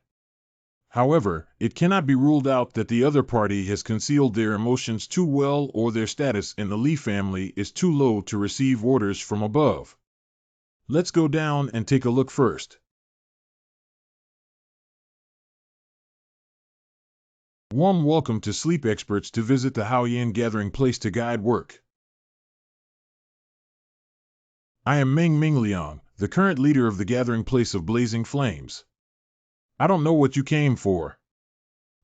However, it cannot be ruled out that the other party has concealed their emotions too well or their status in the Lee family is too low to receive orders from above. Let's go down and take a look first. Warm welcome to sleep experts to visit the Haoyan Gathering Place to guide work. I am Meng Mingliang, the current leader of the Gathering Place of Blazing Flames. I don't know what you came for.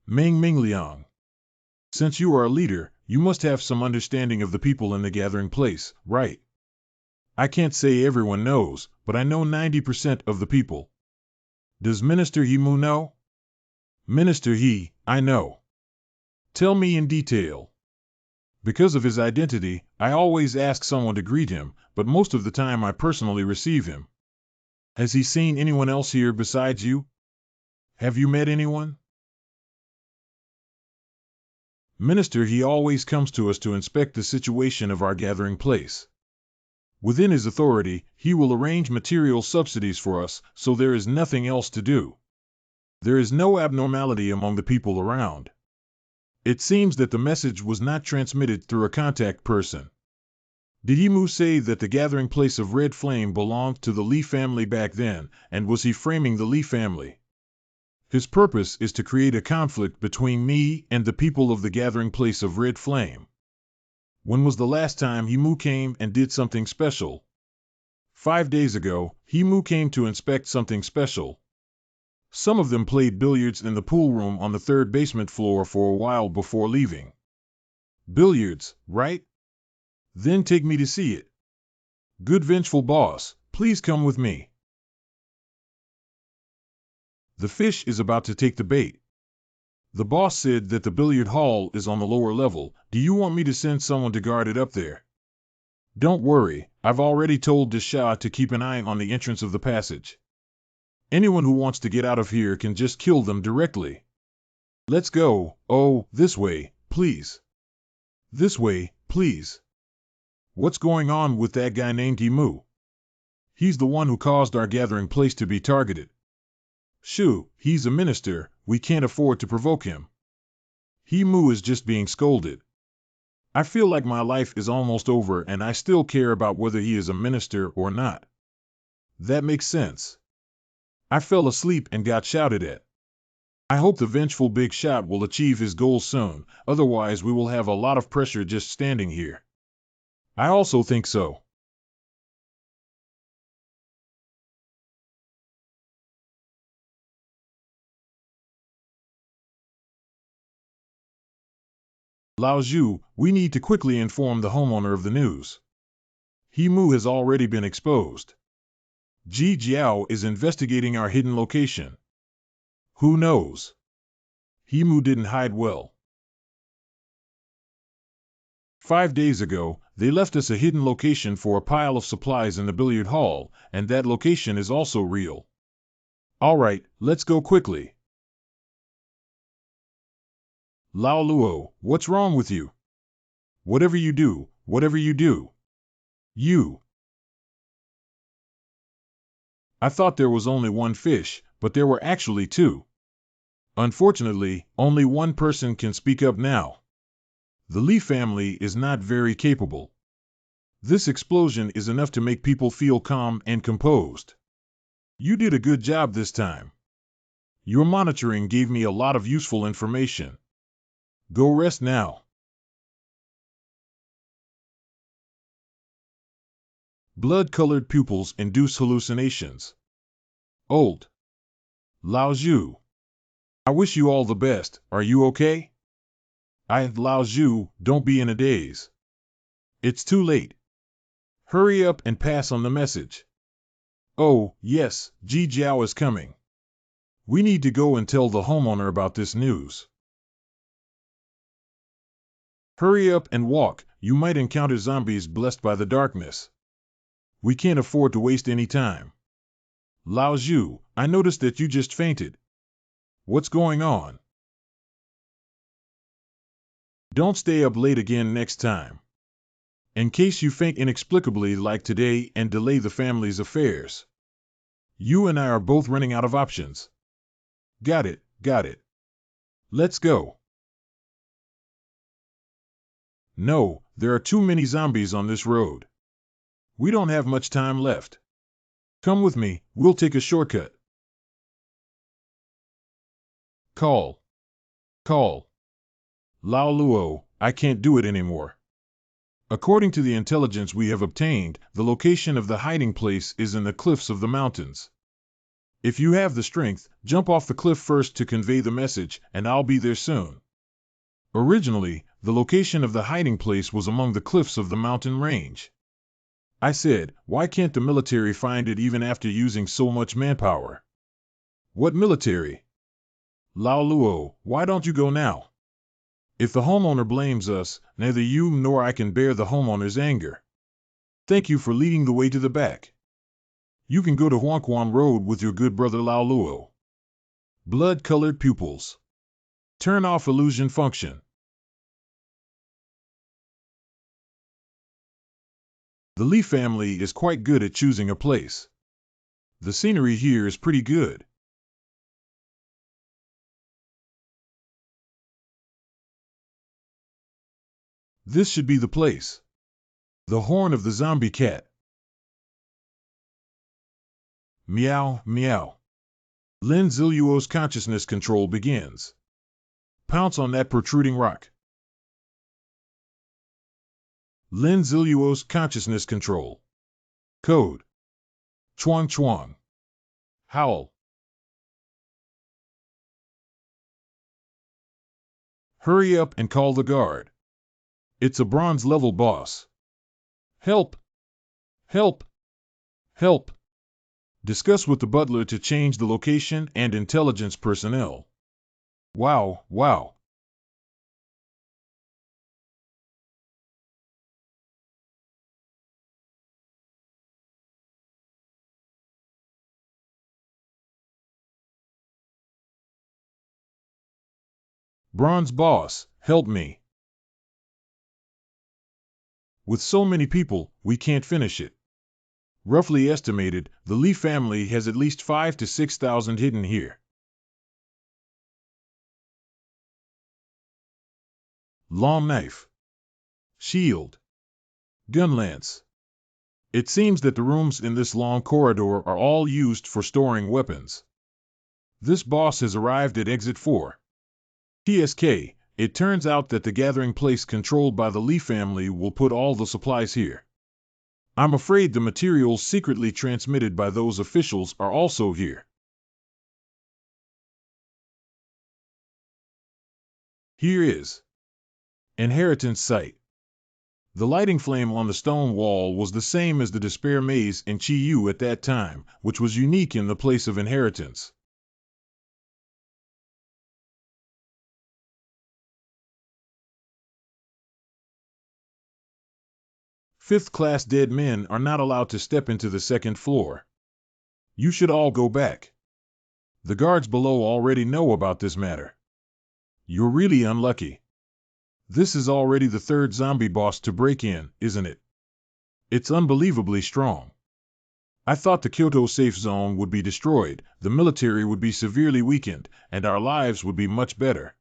Meng Mingliang. Since you are a leader, you must have some understanding of the people in the Gathering Place, right? I can't say everyone knows, but I know 90% of the people. Does Minister He Mu know? Minister He, I know. Tell me in detail. Because of his identity, I always ask someone to greet him, but most of the time I personally receive him. Has he seen anyone else here besides you? Have you met anyone? Minister, he always comes to us to inspect the situation of our gathering place. Within his authority, he will arrange material subsidies for us, so there is nothing else to do. There is no abnormality among the people around. It seems that the message was not transmitted through a contact person. Did He Mu say that the gathering place of Red Flame belonged to the Lee family back then, and was he framing the Lee family? His purpose is to create a conflict between me and the people of the gathering place of Red Flame. When was the last time He Mu came and did something special? 5 days ago, He Mu came to inspect something special. Some of them played billiards in the pool room on the 3rd basement floor for a while before leaving. Billiards, right? Then take me to see it. Good vengeful boss, please come with me. The fish is about to take the bait. The boss said that the billiard hall is on the lower level. Do you want me to send someone to guard it up there? Don't worry, I've already told Disha to keep an eye on the entrance of the passage. Anyone who wants to get out of here can just kill them directly. Let's go. Oh, this way, please. This way, please. What's going on with that guy named He Mu? He's the one who caused our gathering place to be targeted. Shoo, he's a minister, we can't afford to provoke him. He Mu is just being scolded. I feel like my life is almost over and I still care about whether he is a minister or not. That makes sense. I fell asleep and got shouted at. I hope the vengeful big shot will achieve his goal soon, otherwise we will have a lot of pressure just standing here. I also think so. Lao Zhu, we need to quickly inform the homeowner of the news. He Mu has already been exposed. Ji Jiao is investigating our hidden location. Who knows? He Mu didn't hide well. 5 days ago, they left us a hidden location for a pile of supplies in the billiard hall, and that location is also real. Alright, let's go quickly. Lao Luo, what's wrong with you? Whatever you do, whatever you do. You. I thought there was only one fish, but there were actually two. Unfortunately, only one person can speak up now. The Lee family is not very capable. This explosion is enough to make people feel calm and composed. You did a good job this time. Your monitoring gave me a lot of useful information. Go rest now. Blood-colored pupils induce hallucinations. Old. Lao Zhu. I wish you all the best. Are you okay? Lao Zhu, don't be in a daze. It's too late. Hurry up and pass on the message. Oh, yes, Ji Jiao is coming. We need to go and tell the homeowner about this news. Hurry up and walk, you might encounter zombies blessed by the darkness. We can't afford to waste any time. Lao Zhu, I noticed that you just fainted. What's going on? Don't stay up late again next time. In case you faint inexplicably like today and delay the family's affairs. You and I are both running out of options. Got it, got it. Let's go. No, there are too many zombies on this road. We don't have much time left. Come with me, we'll take a shortcut. Call. Call. Lao Luo, I can't do it anymore. According to the intelligence we have obtained, the location of the hiding place is in the cliffs of the mountains. If you have the strength, jump off the cliff first to convey the message, and I'll be there soon. Originally, the location of the hiding place was among the cliffs of the mountain range. I said, why can't the military find it even after using so much manpower? What military? Lao Luo, why don't you go now? If the homeowner blames us, neither you nor I can bear the homeowner's anger. Thank you for leading the way to the back. You can go to Huangquan Road with your good brother Lao Luo. Blood-colored pupils. Turn off illusion function. The Lee family is quite good at choosing a place. The scenery here is pretty good. This should be the place. The horn of the zombie cat. Meow, meow. Lin Ziluo's consciousness control begins. Pounce on that protruding rock. Lin Ziluo's consciousness control. Code. Chuang Chuang. Howl. Hurry up and call the guard. It's a bronze-level boss. Help! Help! Help! Discuss with the butler to change the location and intelligence personnel. Wow, wow. Bronze boss, help me. With so many people, we can't finish it. Roughly estimated, the Lee family has at least 5,000 to 6,000 hidden here. Long knife. Shield. Gun lance. It seems that the rooms in this long corridor are all used for storing weapons. This boss has arrived at exit 4. TSK, it turns out that the gathering place controlled by the Lee family will put all the supplies here. I'm afraid the materials secretly transmitted by those officials are also here. Here is inheritance site. The lighting flame on the stone wall was the same as the despair maze in Chiyu at that time, which was unique in the place of inheritance. Fifth-class dead men are not allowed to step into the second floor. You should all go back. The guards below already know about this matter. You're really unlucky. This is already the third zombie boss to break in, isn't it? It's unbelievably strong. I thought the Kyoto safe zone would be destroyed, the military would be severely weakened, and our lives would be much better.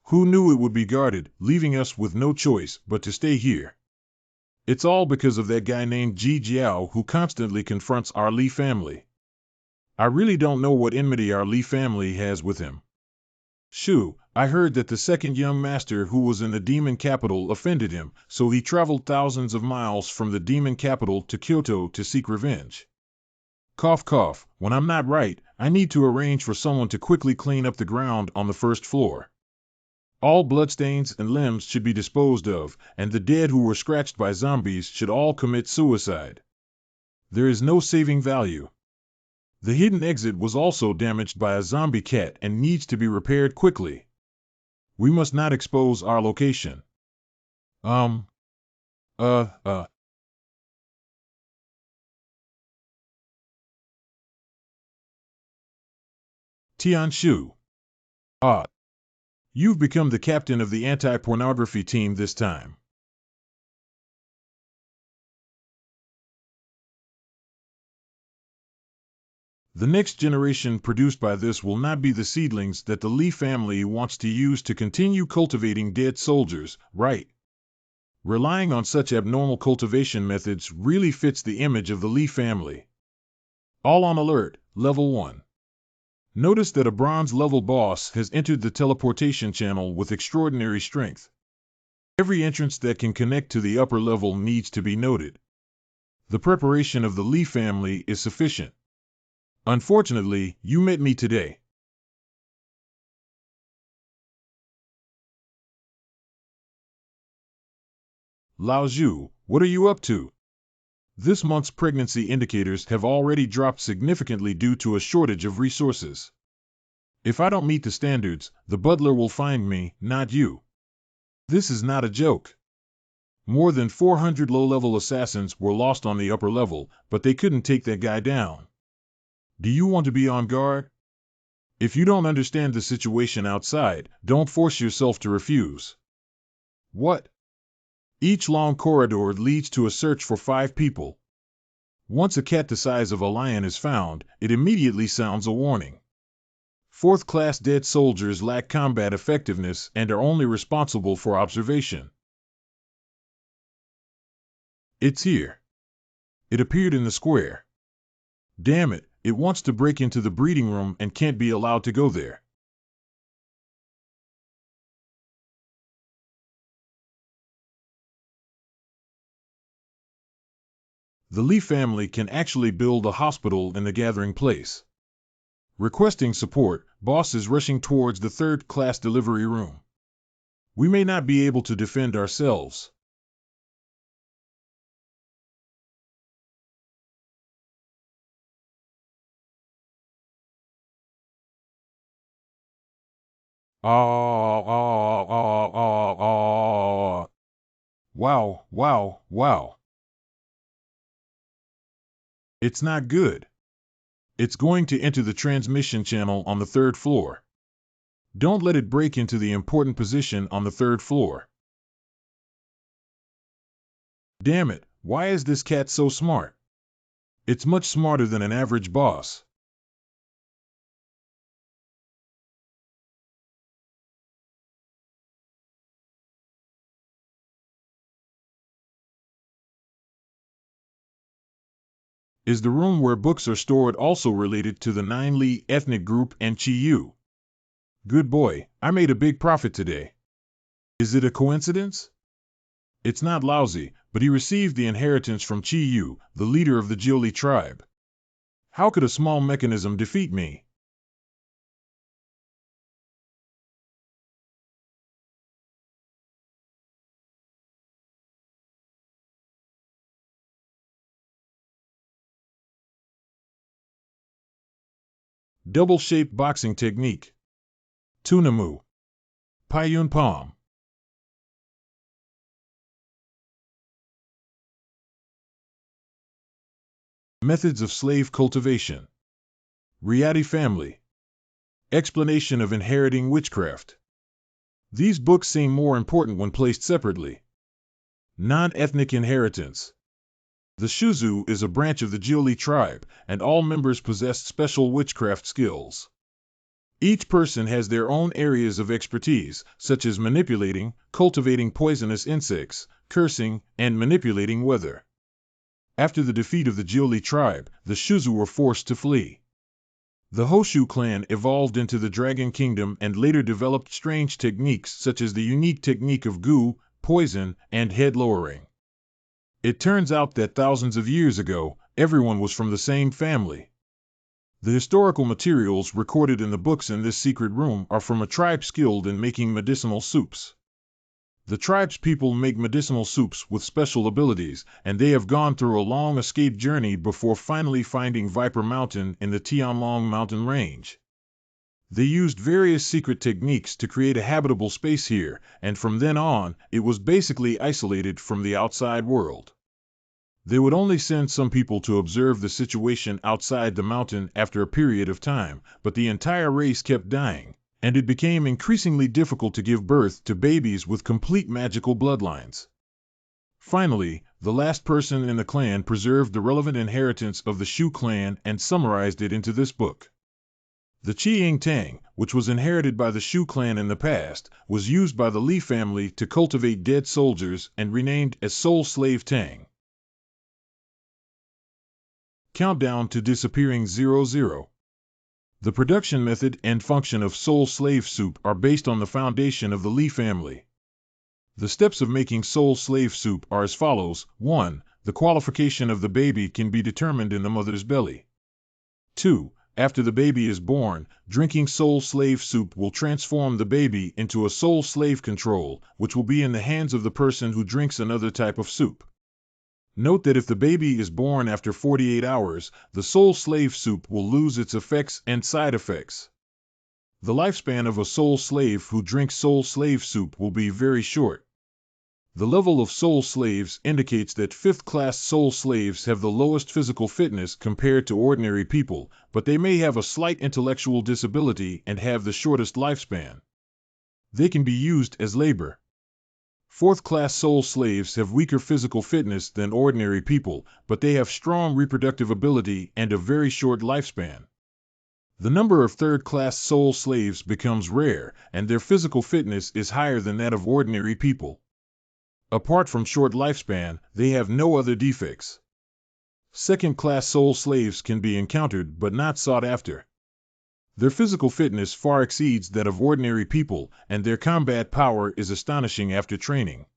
Who knew it would be guarded, leaving us with no choice but to stay here? It's all because of that guy named Ji Jiao who constantly confronts our Li family. I really don't know what enmity our Li family has with him. Shoo, I heard that the second young master who was in the demon capital offended him, so he traveled thousands of miles from the demon capital to Kyoto to seek revenge. Cough cough, when I'm not right, I need to arrange for someone to quickly clean up the ground on the first floor. All bloodstains and limbs should be disposed of, and the dead who were scratched by zombies should all commit suicide. There is no saving value. The hidden exit was also damaged by a zombie cat and needs to be repaired quickly. We must not expose our location. Tian Shu. You've become the captain of the anti-pornography team this time. The next generation produced by this will not be the seedlings that the Li family wants to use to continue cultivating dead soldiers, right? Relying on such abnormal cultivation methods really fits the image of the Li family. All on alert, level 1. Notice that a bronze-level boss has entered the teleportation channel with extraordinary strength. Every entrance that can connect to the upper level needs to be noted. The preparation of the Li family is sufficient. Unfortunately, you met me today. Lao Zhu, what are you up to? This month's pregnancy indicators have already dropped significantly due to a shortage of resources. If I don't meet the standards, the butler will find me, not you. This is not a joke. More than 400 low-level assassins were lost on the upper level, but they couldn't take that guy down. Do you want to be on guard? If you don't understand the situation outside, don't force yourself to refuse. What? Each long corridor leads to a search for 5 people. Once a cat the size of a lion is found, it immediately sounds a warning. 4th-class dead soldiers lack combat effectiveness and are only responsible for observation. It's here. It appeared in the square. Damn it, it wants to break into the breeding room and can't be allowed to go there. The Li family can actually build a hospital in the gathering place. Requesting support, boss is rushing towards the 3rd-class delivery room. We may not be able to defend ourselves. Wow, wow, wow. It's not good. It's going to enter the transmission channel on the 3rd floor. Don't let it break into the important position on the 3rd floor. Damn it, why is this cat so smart? It's much smarter than an average boss. Is the room where books are stored also related to the 9 Li ethnic group and Qi Yu? Good boy, I made a big profit today. Is it a coincidence? It's not lousy, but he received the inheritance from Qi Yu, the leader of the Jiuli tribe. How could a small mechanism defeat me? Double-shaped boxing technique. Tunamu. Payun Palm. Methods of slave cultivation. Riadi family. Explanation of inheriting witchcraft. These books seem more important when placed separately. Non-ethnic inheritance. The Shuzu is a branch of the Jiuli tribe, and all members possess special witchcraft skills. Each person has their own areas of expertise, such as manipulating, cultivating poisonous insects, cursing, and manipulating weather. After the defeat of the Jiuli tribe, the Shuzu were forced to flee. The Hoshu clan evolved into the Dragon Kingdom and later developed strange techniques such as the unique technique of goo, poison, and head lowering. It turns out that thousands of years ago, everyone was from the same family. The historical materials recorded in the books in this secret room are from a tribe skilled in making medicinal soups. The tribe's people make medicinal soups with special abilities, and they have gone through a long escape journey before finally finding Viper Mountain in the Tianlong mountain range. They used various secret techniques to create a habitable space here, and from then on, it was basically isolated from the outside world. They would only send some people to observe the situation outside the mountain after a period of time, but the entire race kept dying, and it became increasingly difficult to give birth to babies with complete magical bloodlines. Finally, the last person in the clan preserved the relevant inheritance of the Shu clan and summarized it into this book. The Qiying Tang, which was inherited by the Shu clan in the past, was used by the Li family to cultivate dead soldiers and renamed as Soul Slave Tang. Countdown to Disappearing 00. The production method and function of Soul Slave Soup are based on the foundation of the Li family. The steps of making Soul Slave Soup are as follows. 1. The qualification of the baby can be determined in the mother's belly. 2. After the baby is born, drinking Soul Slave Soup will transform the baby into a Soul Slave control, which will be in the hands of the person who drinks another type of soup. Note that if the baby is born after 48 hours, the Soul Slave Soup will lose its effects and side effects. The lifespan of a soul slave who drinks Soul Slave Soup will be very short. The level of soul slaves indicates that 5th-class soul slaves have the lowest physical fitness compared to ordinary people, but they may have a slight intellectual disability and have the shortest lifespan. They can be used as labor. 4th-class soul slaves have weaker physical fitness than ordinary people, but they have strong reproductive ability and a very short lifespan. The number of 3rd-class soul slaves becomes rare, and their physical fitness is higher than that of ordinary people. Apart from short lifespan, they have no other defects. 2nd-class soul slaves can be encountered but not sought after. Their physical fitness far exceeds that of ordinary people, and their combat power is astonishing after training.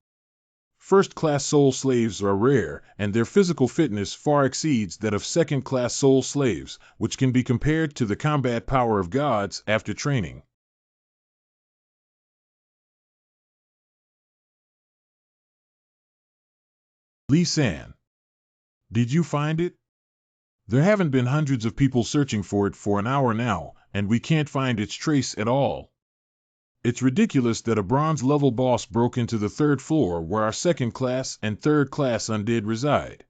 1st-class soul slaves are rare, and their physical fitness far exceeds that of 2nd-class soul slaves, which can be compared to the combat power of gods after training. Li San. Did you find it? There haven't been hundreds of people searching for it for an hour now, and we can't find its trace at all. It's ridiculous that a bronze-level boss broke into the 3rd floor where our 2nd-class and 3rd-class undead reside.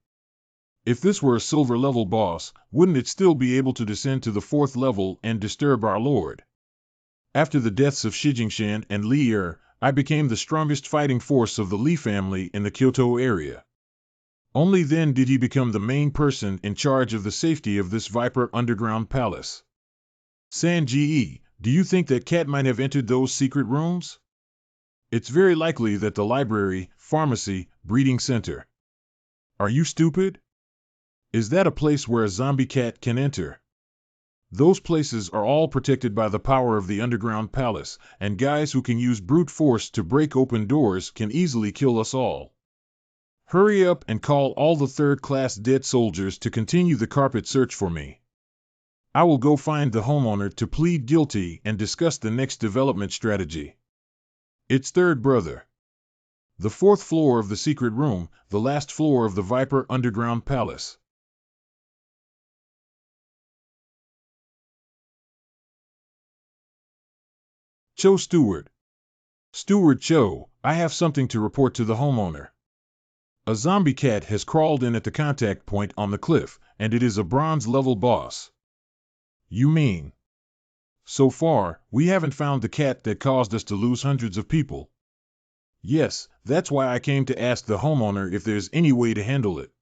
If this were a silver-level boss, wouldn't it still be able to descend to the 4th level and disturb our lord? After the deaths of Shi Jingshan and Li Er, I became the strongest fighting force of the Li family in the Kyoto area. Only then did he become the main person in charge of the safety of this Viper underground palace. Sanji, do you think that Cat might have entered those secret rooms? It's very likely that the library, pharmacy, breeding center. Are you stupid? Is that a place where a zombie cat can enter? Those places are all protected by the power of the underground palace, and guys who can use brute force to break open doors can easily kill us all. Hurry up and call all the 3rd-class dead soldiers to continue the carpet search for me. I will go find the homeowner to plead guilty and discuss the next development strategy. Its 3rd brother. The 4th floor of the secret room, the last floor of the Viper underground palace. Cho Steward. Steward Cho, I have something to report to the homeowner. A zombie cat has crawled in at the contact point on the cliff, and it is a bronze-level boss. You mean? So far, we haven't found the cat that caused us to lose hundreds of people. Yes, that's why I came to ask the homeowner if there's any way to handle it.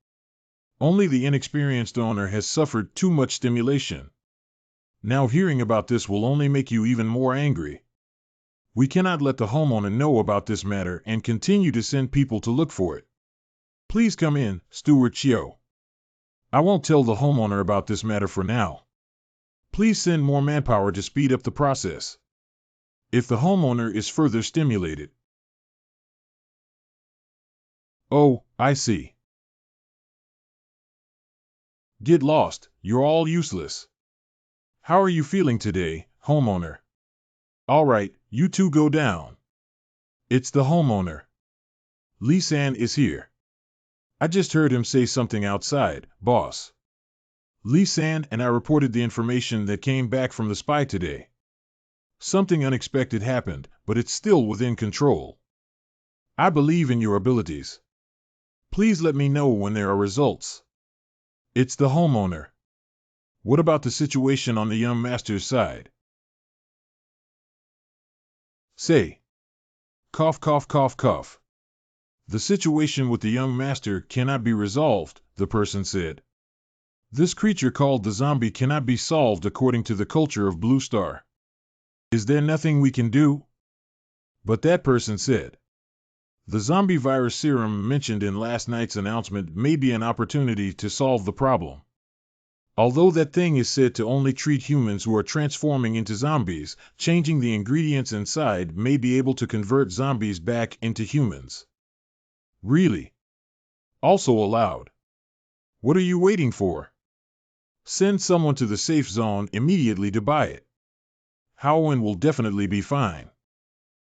Only the inexperienced owner has suffered too much stimulation. Now hearing about this will only make you even more angry. We cannot let the homeowner know about this matter and continue to send people to look for it. Please come in, Steward Chio. I won't tell the homeowner about this matter for now. Please send more manpower to speed up the process. If the homeowner is further stimulated. Oh, I see. Get lost, you're all useless. How are you feeling today, homeowner? All right, you two go down. It's the homeowner. Lee-san is here. I just heard him say something outside, boss. Lee-san and I reported the information that came back from the spy today. Something unexpected happened, but it's still within control. I believe in your abilities. Please let me know when there are results. It's the homeowner. What about the situation on the young master's side? Say. Cough, cough, cough, cough. The situation with the young master cannot be resolved, the person said. This creature called the zombie cannot be solved according to the culture of Blue Star. Is there nothing we can do? But that person said. The zombie virus serum mentioned in last night's announcement may be an opportunity to solve the problem. Although that thing is said to only treat humans who are transforming into zombies, changing the ingredients inside may be able to convert zombies back into humans. Really? Also allowed. What are you waiting for? Send someone to the safe zone immediately to buy it. Howin will definitely be fine.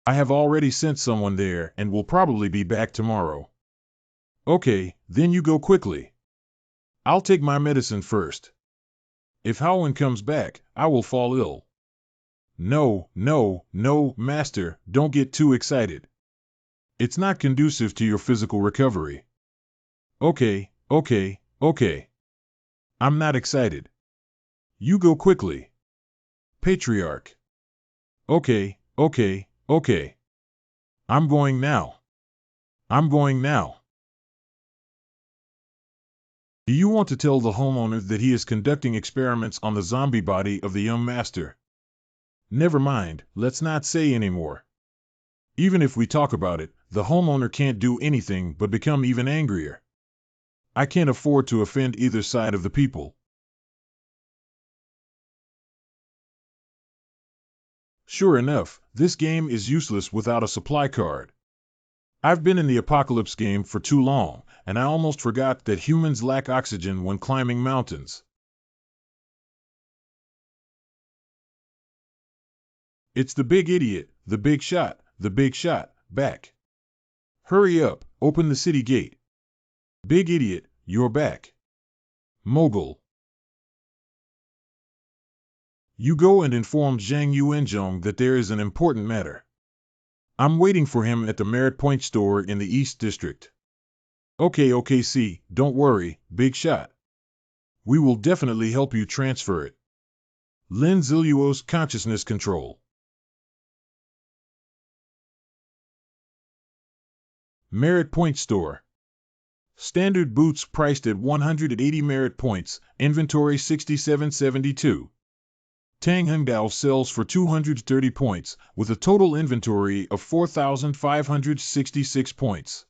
I have already sent someone there and will probably be back tomorrow. Okay, then you go quickly. I'll take my medicine first. If Howin comes back, I will fall ill. No, no, no, master, don't get too excited. It's not conducive to your physical recovery. Okay, okay, okay. I'm not excited. You go quickly. Patriarch. Okay, okay, okay. I'm going now. I'm going now. Do you want to tell the homeowner that he is conducting experiments on the zombie body of the young master? Never mind, let's not say any more. Even if we talk about it, the homeowner can't do anything but become even angrier. I can't afford to offend either side of the people. Sure enough, this game is useless without a supply card. I've been in the apocalypse game for too long, and I almost forgot that humans lack oxygen when climbing mountains. It's the big idiot, the big shot, back. Hurry up, open the city gate. Big idiot, you're back. Mogul. You go and inform Zhang Yuanzhong that there is an important matter. I'm waiting for him at the Merit Point store in the East District. Okay, see, don't worry, big shot. We will definitely help you transfer it. Lin Ziluo's consciousness control. Merit Point store. Standard boots priced at 180 merit points, inventory 6772. Tang Hengdao sells for 230 points, with a total inventory of 4,566 points.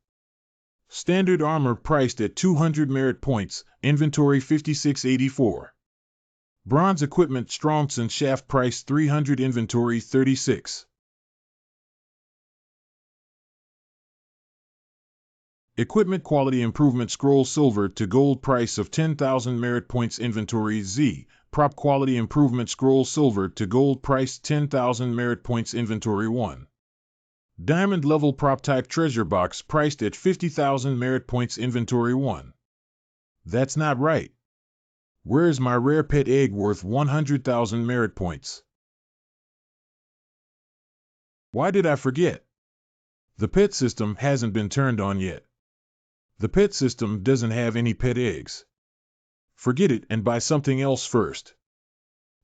Standard armor priced at 200 merit points, inventory 5684. Bronze equipment Strongson shaft price 300, inventory 36. Equipment quality improvement scroll silver to gold price of 10,000 merit points, inventory Z. Prop quality improvement scroll silver to gold price 10,000 merit points, inventory 1. Diamond level prop type treasure box priced at 50,000 merit points, inventory 1. That's not right. Where's my rare pet egg worth 100,000 merit points? Why did I forget? The pet system hasn't been turned on yet. The pet system doesn't have any pet eggs. Forget it and buy something else first.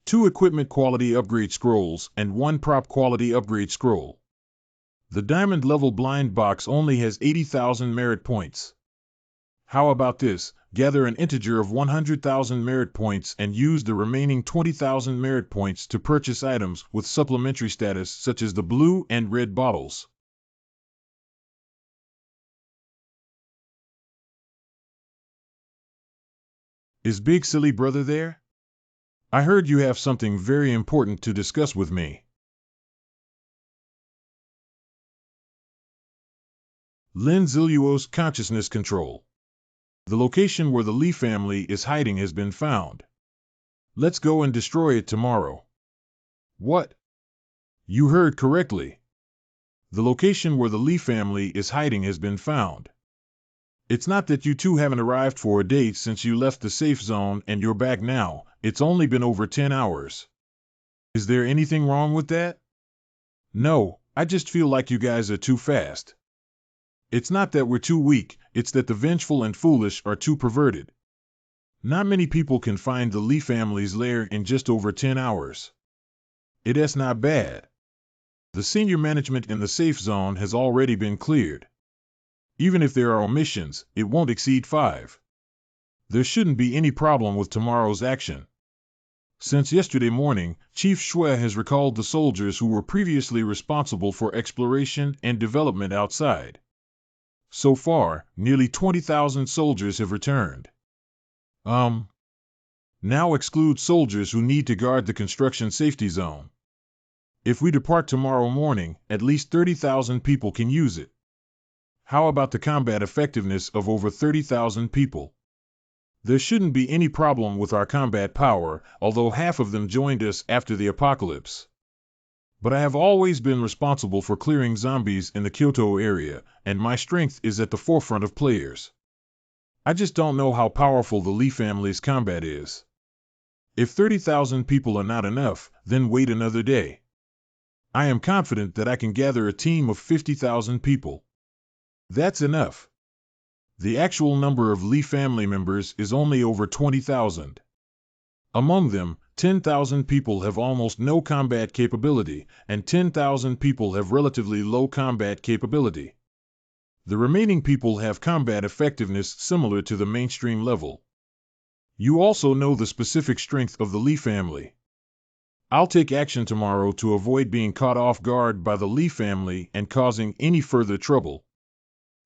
2 equipment quality upgrade scrolls, and 1 prop quality upgrade scroll. The diamond level blind box only has 80,000 merit points. How about this? Gather an integer of 100,000 merit points and use the remaining 20,000 merit points to purchase items with supplementary status such as the blue and red bottles. Is Big Silly Brother there? I heard you have something very important to discuss with me. Lin Zilluo's consciousness control. The location where the Li family is hiding has been found. Let's go and destroy it tomorrow. What? You heard correctly. The location where the Li family is hiding has been found. It's not that you two haven't arrived for a date since you left the safe zone and you're back now. It's only been over 10 hours. Is there anything wrong with that? No, I just feel like you guys are too fast. It's not that we're too weak, it's that the vengeful and foolish are too perverted. Not many people can find the Li family's lair in just over 10 hours. It's not bad. The senior management in the safe zone has already been cleared. Even if there are omissions, it won't exceed 5. There shouldn't be any problem with tomorrow's action. Since yesterday morning, Chief Shui has recalled the soldiers who were previously responsible for exploration and development outside. So far, nearly 20,000 soldiers have returned. Now exclude soldiers who need to guard the construction safety zone. If we depart tomorrow morning, at least 30,000 people can use it. How about the combat effectiveness of over 30,000 people? There shouldn't be any problem with our combat power, although half of them joined us after the apocalypse. But I have always been responsible for clearing zombies in the Kyoto area, and my strength is at the forefront of players. I just don't know how powerful the Li family's combat is. If 30,000 people are not enough, then wait another day. I am confident that I can gather a team of 50,000 people. That's enough. The actual number of Li family members is only over 20,000. Among them, 10,000 people have almost no combat capability, and 10,000 people have relatively low combat capability. The remaining people have combat effectiveness similar to the mainstream level. You also know the specific strength of the Li family. I'll take action tomorrow to avoid being caught off guard by the Li family and causing any further trouble.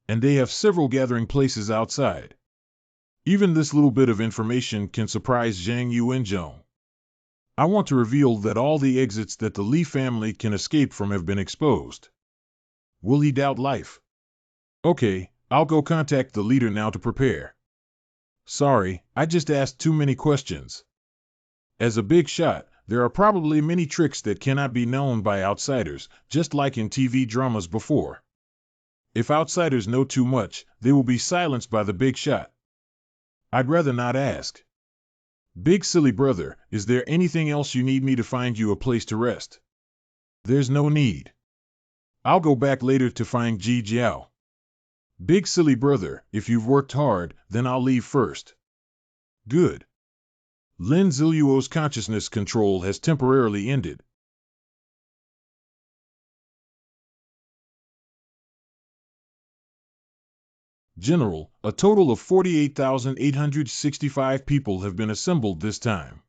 And they have several gathering places outside. Even this little bit of information can surprise Zhang Yuanzhong. I want to reveal that all the exits that the Li family can escape from have been exposed. Will he doubt life? Okay, I'll go contact the leader now to prepare. Sorry, I just asked too many questions. As a big shot, there are probably many tricks that cannot be known by outsiders, just like in TV dramas before. If outsiders know too much, they will be silenced by the big shot. I'd rather not ask. Big Silly Brother, is there anything else you need me to find you a place to rest? There's no need. I'll go back later to find Ji Jiao. Big Silly Brother, if you've worked hard, then I'll leave first. Good. Lin Zilluo's consciousness control has temporarily ended. General, a total of 48,865 people have been assembled this time.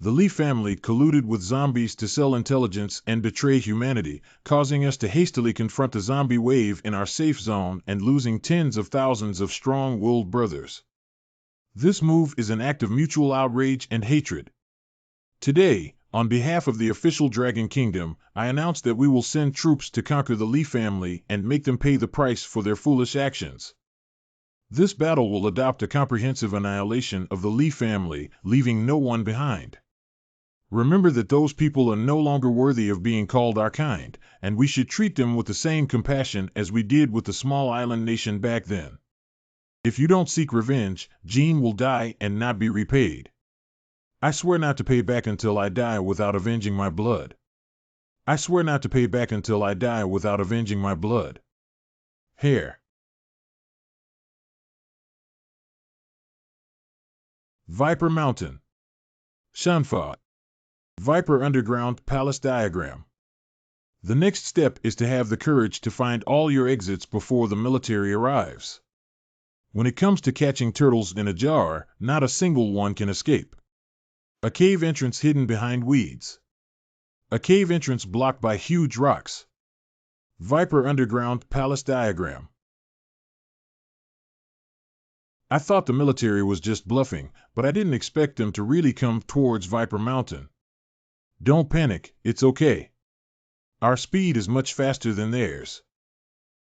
The Li family colluded with zombies to sell intelligence and betray humanity, causing us to hastily confront the zombie wave in our safe zone and losing tens of thousands of strong-willed brothers. This move is an act of mutual outrage and hatred. Today, on behalf of the official Dragon Kingdom, I announce that we will send troops to conquer the Li family and make them pay the price for their foolish actions. This battle will adopt a comprehensive annihilation of the Li family, leaving no one behind. Remember that those people are no longer worthy of being called our kind, and we should treat them with the same compassion as we did with the small island nation back then. If you don't seek revenge, Jean will die and not be repaid. I swear not to pay back until I die without avenging my blood. I swear not to pay back until I die without avenging my blood. Hair. Viper Mountain. Shanfa. Viper Underground Palace Diagram. The next step is to have the courage to find all your exits before the military arrives. When it comes to catching turtles in a jar, not a single one can escape. A cave entrance hidden behind weeds. A cave entrance blocked by huge rocks. Viper Underground Palace Diagram. I thought the military was just bluffing, but I didn't expect them to really come towards Viper Mountain. Don't panic, it's okay. Our speed is much faster than theirs.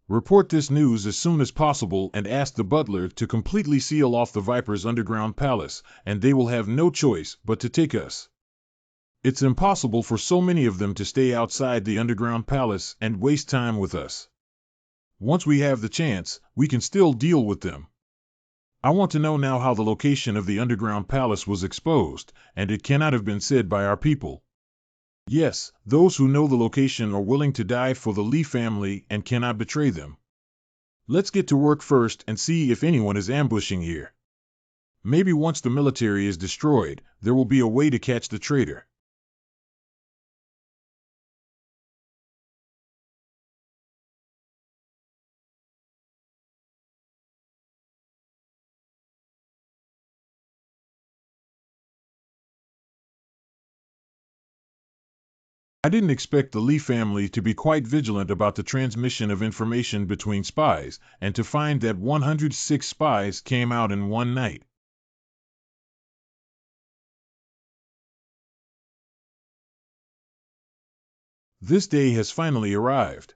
Report this news as soon as possible and ask the butler to completely seal off the Viper's underground palace, and they will have no choice but to take us. It's impossible for so many of them to stay outside the underground palace and waste time with us. Once we have the chance, we can still deal with them. I want to know now how the location of the underground palace was exposed, and it cannot have been said by our people. Yes, those who know the location are willing to die for the Lee family and cannot betray them. Let's get to work first and see if anyone is ambushing here. Maybe once the military is destroyed, there will be a way to catch the traitor. I didn't expect the Lee family to be quite vigilant about the transmission of information between spies, and to find that 106 spies came out in one night. This day has finally arrived.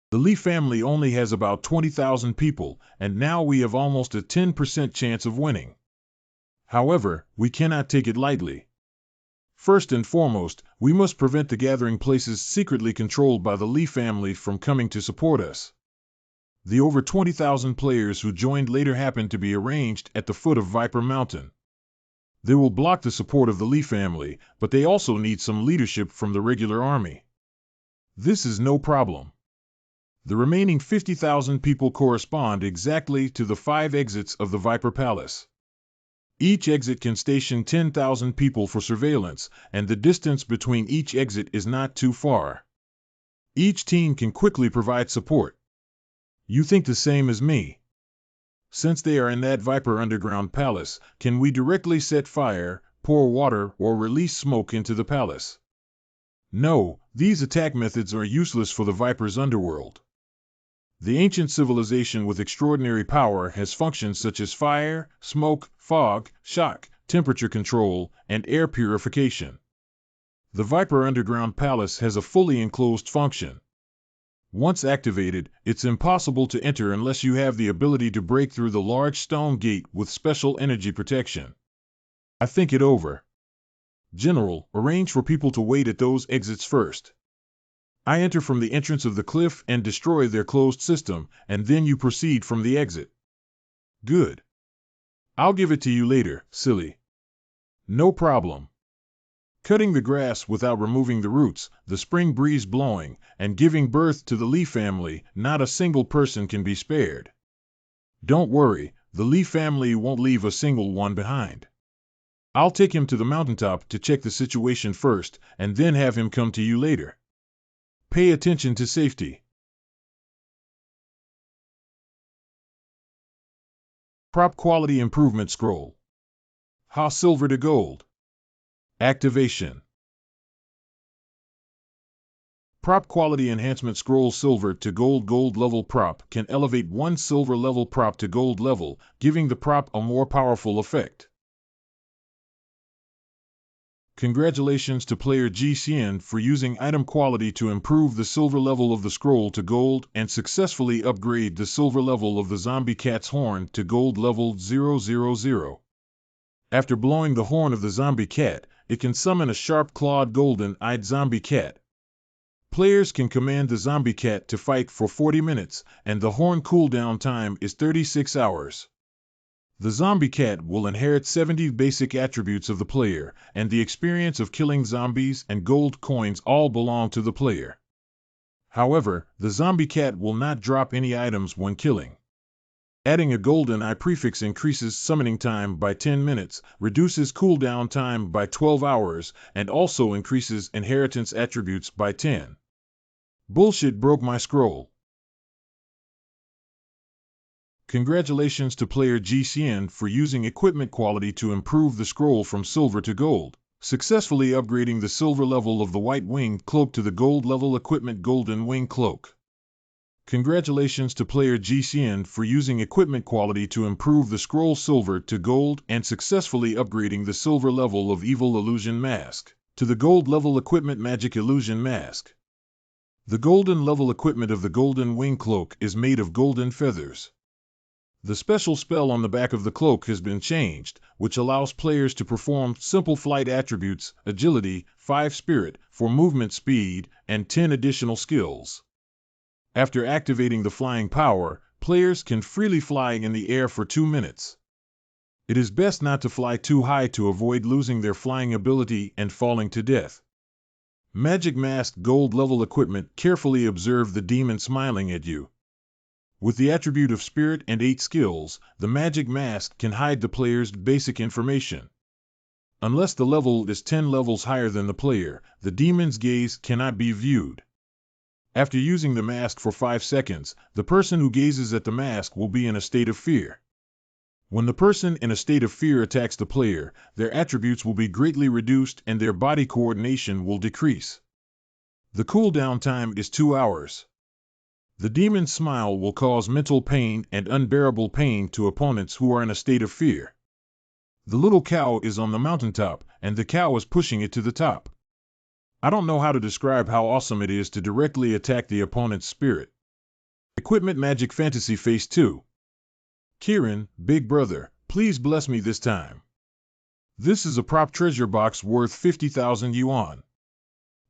The Lee family only has about 20,000 people, and now we have almost a 10% chance of winning. However, we cannot take it lightly. First and foremost, we must prevent the gathering places secretly controlled by the Lee family from coming to support us. The over 20,000 players who joined later happened to be arranged at the foot of Viper Mountain. They will block the support of the Lee family, but they also need some leadership from the regular army. This is no problem. The remaining 50,000 people correspond exactly to the 5 exits of the Viper Palace. Each exit can station 10,000 people for surveillance, and the distance between each exit is not too far. Each team can quickly provide support. You think the same as me? Since they are in that Viper underground palace, can we directly set fire, pour water, or release smoke into the palace? No, these attack methods are useless for the Viper's underworld. The ancient civilization with extraordinary power has functions such as fire, smoke, fog, shock, temperature control, and air purification. The Viper Underground Palace has a fully enclosed function. Once activated, it's impossible to enter unless you have the ability to break through the large stone gate with special energy protection. I think it over. General, arrange for people to wait at those exits first. I enter from the entrance of the cliff and destroy their closed system, and then you proceed from the exit. Good. I'll give it to you later, silly. No problem. Cutting the grass without removing the roots, the spring breeze blowing, and giving birth to the Lee family, not a single person can be spared. Don't worry, the Lee family won't leave a single one behind. I'll take him to the mountaintop to check the situation first, and then have him come to you later. Pay attention to safety. Prop Quality Improvement Scroll. Ha Silver to Gold. Activation. Prop Quality Enhancement Scroll Silver to Gold level prop can elevate one silver level prop to gold level, giving the prop a more powerful effect. Congratulations to player GCN for using item quality to improve the silver level of the scroll to gold and successfully upgrade the silver level of the zombie cat's horn to gold level 000. After blowing the horn of the zombie cat, it can summon a sharp-clawed golden-eyed zombie cat. Players can command the zombie cat to fight for 40 minutes, and the horn cooldown time is 36 hours. The zombie cat will inherit 70 basic attributes of the player, and the experience of killing zombies and gold coins all belong to the player. However, the zombie cat will not drop any items when killing. Adding a golden eye prefix increases summoning time by 10 minutes, reduces cooldown time by 12 hours, and also increases inheritance attributes by 10. Bullshit broke my scroll. Congratulations to player GCN for using equipment quality to improve the scroll from silver to gold, successfully upgrading the silver level of the white winged cloak to the gold level equipment golden wing cloak. Congratulations to player GCN for using equipment quality to improve the scroll silver to gold and successfully upgrading the silver level of Evil Illusion Mask to the gold level equipment Magic Illusion Mask. The golden level equipment of the golden wing cloak is made of golden feathers. The special spell on the back of the cloak has been changed, which allows players to perform simple flight attributes, agility, 5 spirit, for movement speed, and 10 additional skills. After activating the flying power, players can freely fly in the air for 2 minutes. It is best not to fly too high to avoid losing their flying ability and falling to death. Magic Mask gold level equipment carefully observe the demon smiling at you. With the attribute of Spirit and 8 skills, the Magic Mask can hide the player's basic information. Unless the level is 10 levels higher than the player, the demon's gaze cannot be viewed. After using the mask for 5 seconds, the person who gazes at the mask will be in a state of fear. When the person in a state of fear attacks the player, their attributes will be greatly reduced and their body coordination will decrease. The cooldown time is 2 hours. The demon's smile will cause mental pain and unbearable pain to opponents who are in a state of fear. The little cow is on the mountaintop, and the cow is pushing it to the top. I don't know how to describe how awesome it is to directly attack the opponent's spirit. Equipment Magic Fantasy Phase 2. Kieran, big brother, please bless me this time. This is a prop treasure box worth 50,000 yuan.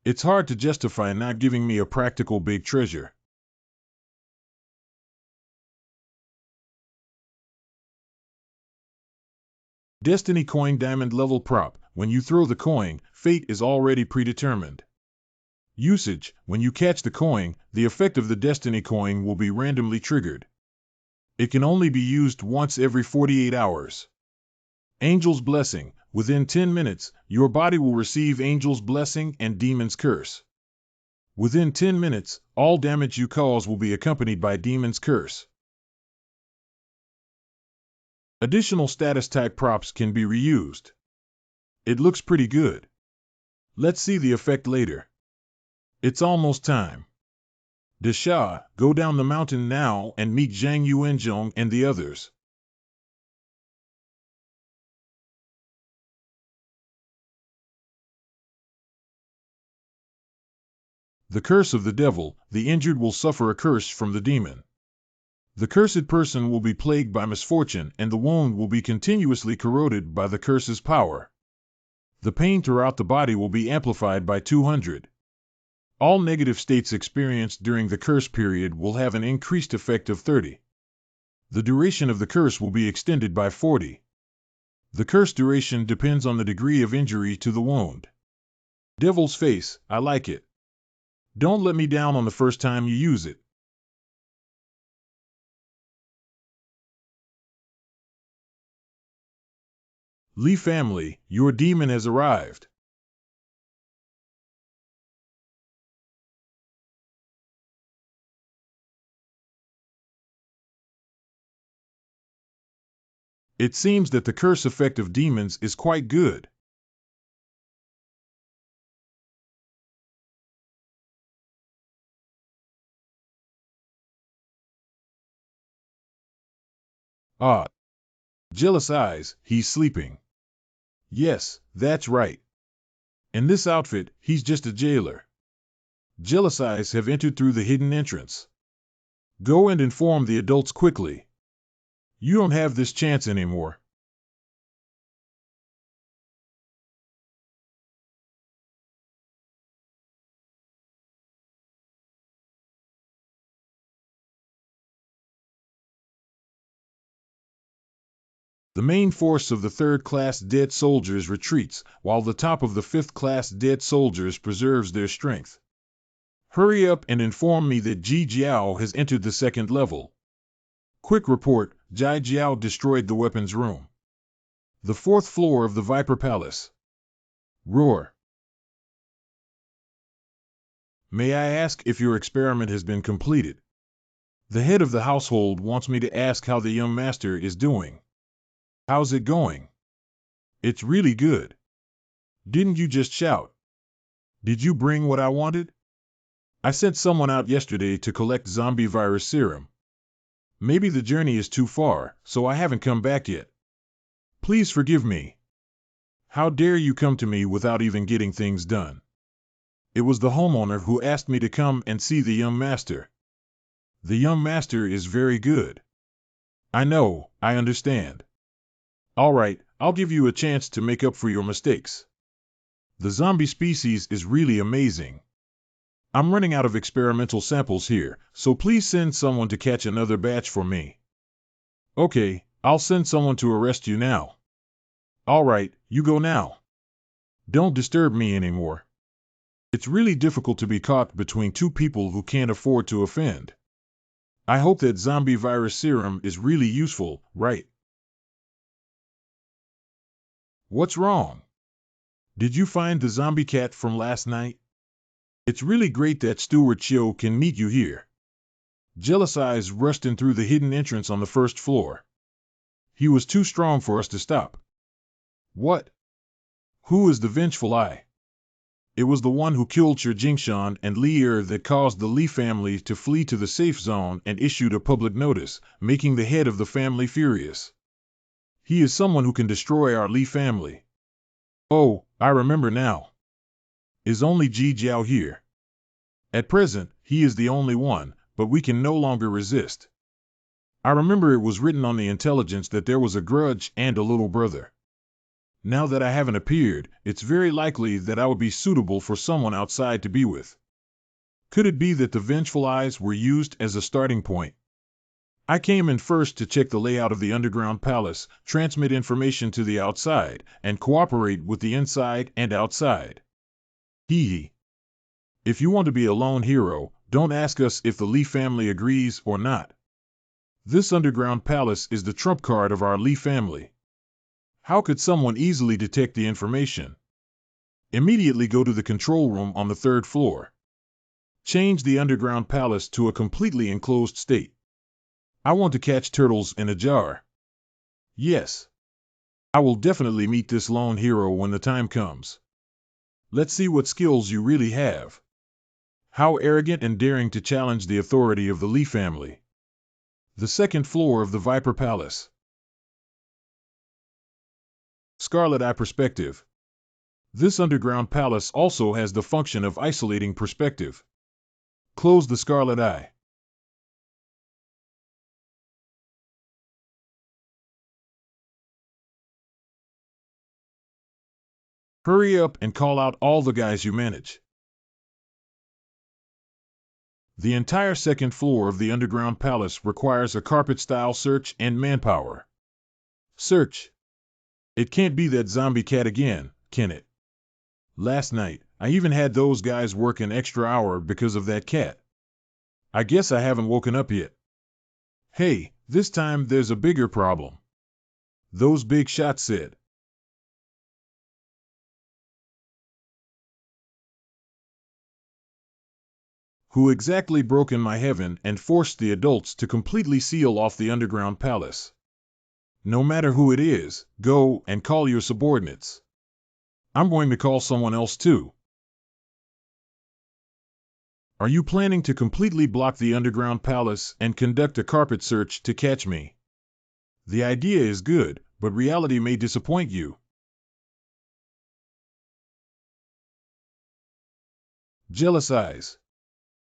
It's hard to justify not giving me a practical big treasure. Destiny Coin Diamond Level Prop. When you throw the coin, fate is already predetermined. Usage. When you catch the coin, the effect of the Destiny Coin will be randomly triggered. It can only be used once every 48 hours. Angel's Blessing. Within 10 minutes, your body will receive Angel's Blessing and Demon's Curse. Within 10 minutes, all damage you cause will be accompanied by Demon's Curse. Additional status type props can be reused. It looks pretty good. Let's see the effect later. It's almost time. Desha, go down the mountain now and meet Zhang Yuanzhong and the others. The curse of the devil. The injured will suffer a curse from the demon. The cursed person will be plagued by misfortune and the wound will be continuously corroded by the curse's power. The pain throughout the body will be amplified by 200. All negative states experienced during the curse period will have an increased effect of 30. The duration of the curse will be extended by 40. The curse duration depends on the degree of injury to the wound. Devil's Face, I like it. Don't let me down on the first time you use it. Lee family, your demon has arrived. It seems that the curse effect of demons is quite good. Ah, jealous eyes, he's sleeping. Yes, that's right. In this outfit, he's just a jailer. Jealous eyes have entered through the hidden entrance. Go and inform the adults quickly. You don't have this chance anymore. The main force of the third-class dead soldiers retreats, while the top of the fifth-class dead soldiers preserves their strength. Hurry up and inform me that Ji Jiao has entered the second level. Quick report, Ji Jiao destroyed the weapons room. The fourth floor of the Viper Palace. Roar. May I ask if your experiment has been completed? The head of the household wants me to ask how the young master is doing. How's it going? It's really good. Didn't you just shout? Did you bring what I wanted? I sent someone out yesterday to collect zombie virus serum. Maybe the journey is too far, so I haven't come back yet. Please forgive me. How dare you come to me without even getting things done? It was the homeowner who asked me to come and see the young master. The young master is very good. I know, I understand. All right, I'll give you a chance to make up for your mistakes. The zombie species is really amazing. I'm running out of experimental samples here, so please send someone to catch another batch for me. Okay, I'll send someone to arrest you now. All right, you go now. Don't disturb me anymore. It's really difficult to be caught between two people who can't afford to offend. I hope that zombie virus serum is really useful, right? What's wrong? Did you find the zombie cat from last night? It's really great that Steward Chiu can meet you here. Jealous Eyes rushed in through the hidden entrance on the first floor. He was too strong for us to stop. What? Who is the Vengeful Eye? It was the one who killed Shi Jingshan and Li Er that caused the Li family to flee to the safe zone and issued a public notice, making the head of the family furious. He is someone who can destroy our Li family. Oh, I remember now. Is only Ji Jiao here? At present, he is the only one, but we can no longer resist. I remember it was written on the intelligence that there was a grudge and a little brother. Now that I haven't appeared, it's very likely that I would be suitable for someone outside to be with. Could it be that the Vengeful Eyes were used as a starting point? I came in first to check the layout of the underground palace, transmit information to the outside, and cooperate with the inside and outside. Hee hee. If you want to be a lone hero, don't ask us if the Li family agrees or not. This underground palace is the trump card of our Li family. How could someone easily detect the information? Immediately go to the control room on the third floor. Change the underground palace to a completely enclosed state. I want to catch turtles in a jar. Yes. I will definitely meet this lone hero when the time comes. Let's see what skills you really have. How arrogant and daring to challenge the authority of the Li family. The second floor of the Viper Palace. Scarlet Eye Perspective. This underground palace also has the function of isolating perspective. Close the Scarlet Eye. Hurry up and call out all the guys you manage. The entire second floor of the underground palace requires a carpet-style search and manpower. Search. It can't be that zombie cat again, can it? Last night, I even had those guys work an extra hour because of that cat. I guess I haven't woken up yet. Hey, this time there's a bigger problem. Those big shots said. Who exactly broke in my heaven and forced the adults to completely seal off the underground palace? No matter who it is, go and call your subordinates. I'm going to call someone else too. Are you planning to completely block the underground palace and conduct a carpet search to catch me? The idea is good, but reality may disappoint you. Jealous Eyes.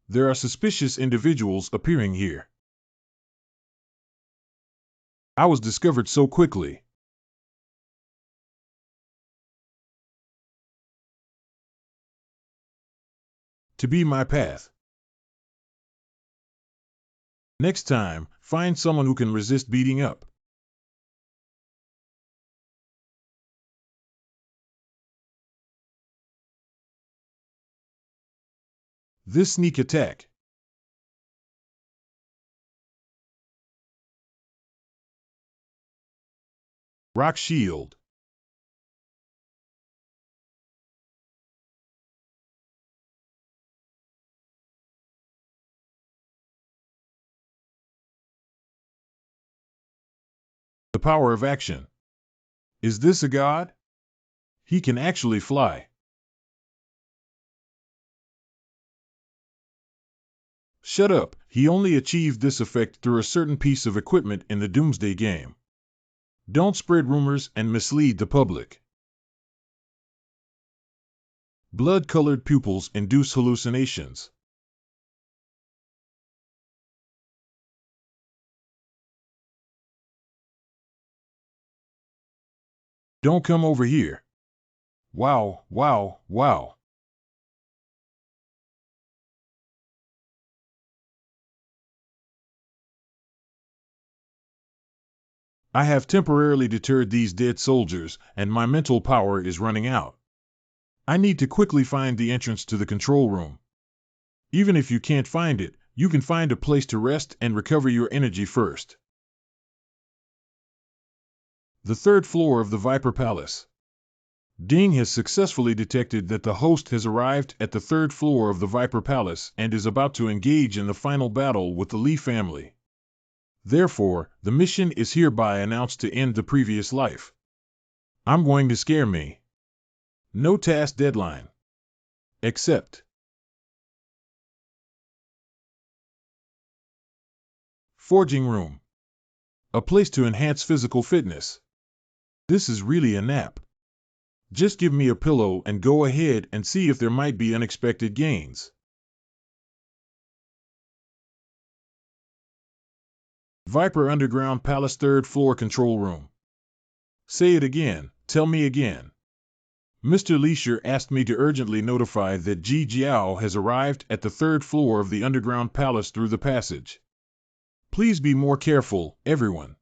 There are suspicious individuals appearing here. I was discovered so quickly. To be my path. Next time, find someone who can resist beating up. This sneak attack. Rock shield. The power of action. Is this a god? He can actually fly. Shut up, he only achieved this effect through a certain piece of equipment in the Doomsday game. Don't spread rumors and mislead the public. Blood-colored pupils induce hallucinations. Don't come over here. Wow, wow, wow. I have temporarily deterred these dead soldiers, and my mental power is running out. I need to quickly find the entrance to the control room. Even if you can't find it, you can find a place to rest and recover your energy first. The third floor of the Viper Palace. Ding has successfully detected that the host has arrived at the third floor of the Viper Palace and is about to engage in the final battle with the Lee family. Therefore, the mission is hereby announced to end the previous life. I'm going to scare me. No task deadline. Accept. Forging room. A place to enhance physical fitness. This is really a nap. Just give me a pillow and go ahead and see if there might be unexpected gains. Viper Underground Palace third floor control room. Say it again, tell me again. Mr. Leisure asked me to urgently notify that Ji Jiao has arrived at the third floor of the Underground Palace through the passage. Please be more careful, everyone.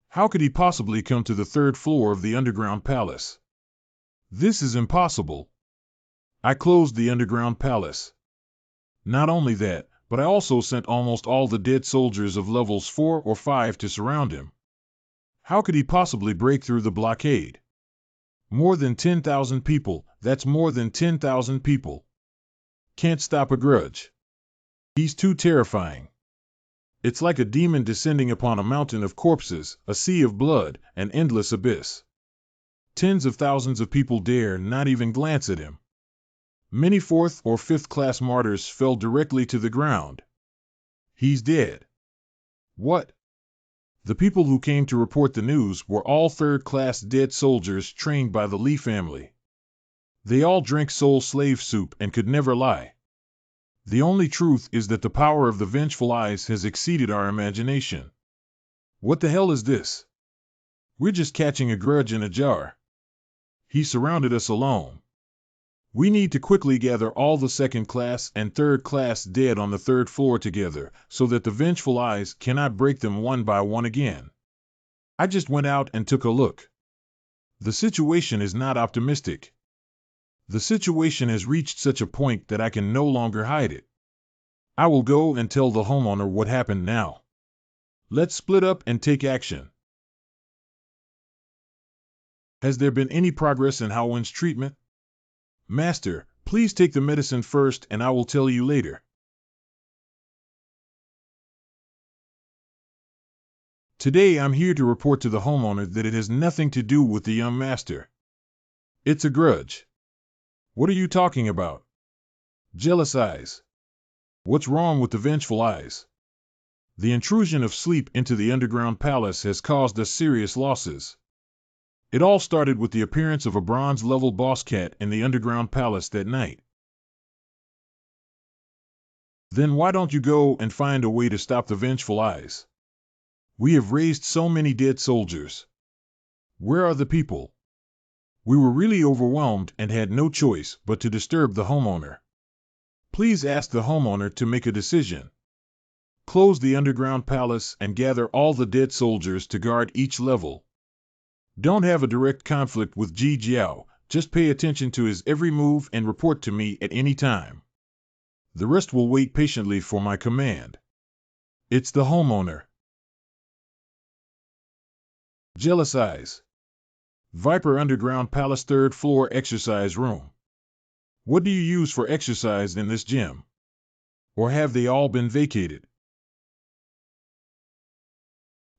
How could he possibly come to the third floor of the Underground Palace? This is impossible. I closed the Underground Palace. Not only that, but I also sent almost all the dead soldiers of levels 4 or 5 to surround him. How could he possibly break through the blockade? More than 10,000 people, that's more than 10,000 people. Can't stop a grudge. He's too terrifying. It's like a demon descending upon a mountain of corpses, a sea of blood, an endless abyss. Tens of thousands of people dare not even glance at him. Many 4th or 5th class martyrs fell directly to the ground. He's dead. What? The people who came to report the news were all 3rd class dead soldiers trained by the Lee family. They all drank soul slave soup and could never lie. The only truth is that the power of the Vengeful Eyes has exceeded our imagination. What the hell is this? We're just catching a grudge in a jar. He surrounded us alone. We need to quickly gather all the 2nd class and 3rd class dead on the 3rd floor together, so that the Vengeful Eyes cannot break them one by one again. I just went out and took a look. The situation is not optimistic. The situation has reached such a point that I can no longer hide it. I will go and tell the homeowner what happened now. Let's split up and take action. Has there been any progress in Hao-Wen's treatment? Master, please take the medicine first and I will tell you later. Today I'm here to report to the homeowner that it has nothing to do with the young master. It's a grudge. What are you talking about? Jealous eyes. What's wrong with the Vengeful Eyes? The intrusion of sleep into the Underground Palace has caused us serious losses. It all started with the appearance of a bronze-level boss cat in the Underground Palace that night. Then why don't you go and find a way to stop the Vengeful Eyes? We have raised so many dead soldiers. Where are the people? We were really overwhelmed and had no choice but to disturb the homeowner. Please ask the homeowner to make a decision. Close the Underground Palace and gather all the dead soldiers to guard each level. Don't have a direct conflict with Ji Jiao, just pay attention to his every move and report to me at any time. The rest will wait patiently for my command. It's the homeowner. Jealous eyes. Viper Underground Palace 3rd floor exercise room. What do you use for exercise in this gym? Or have they all been vacated?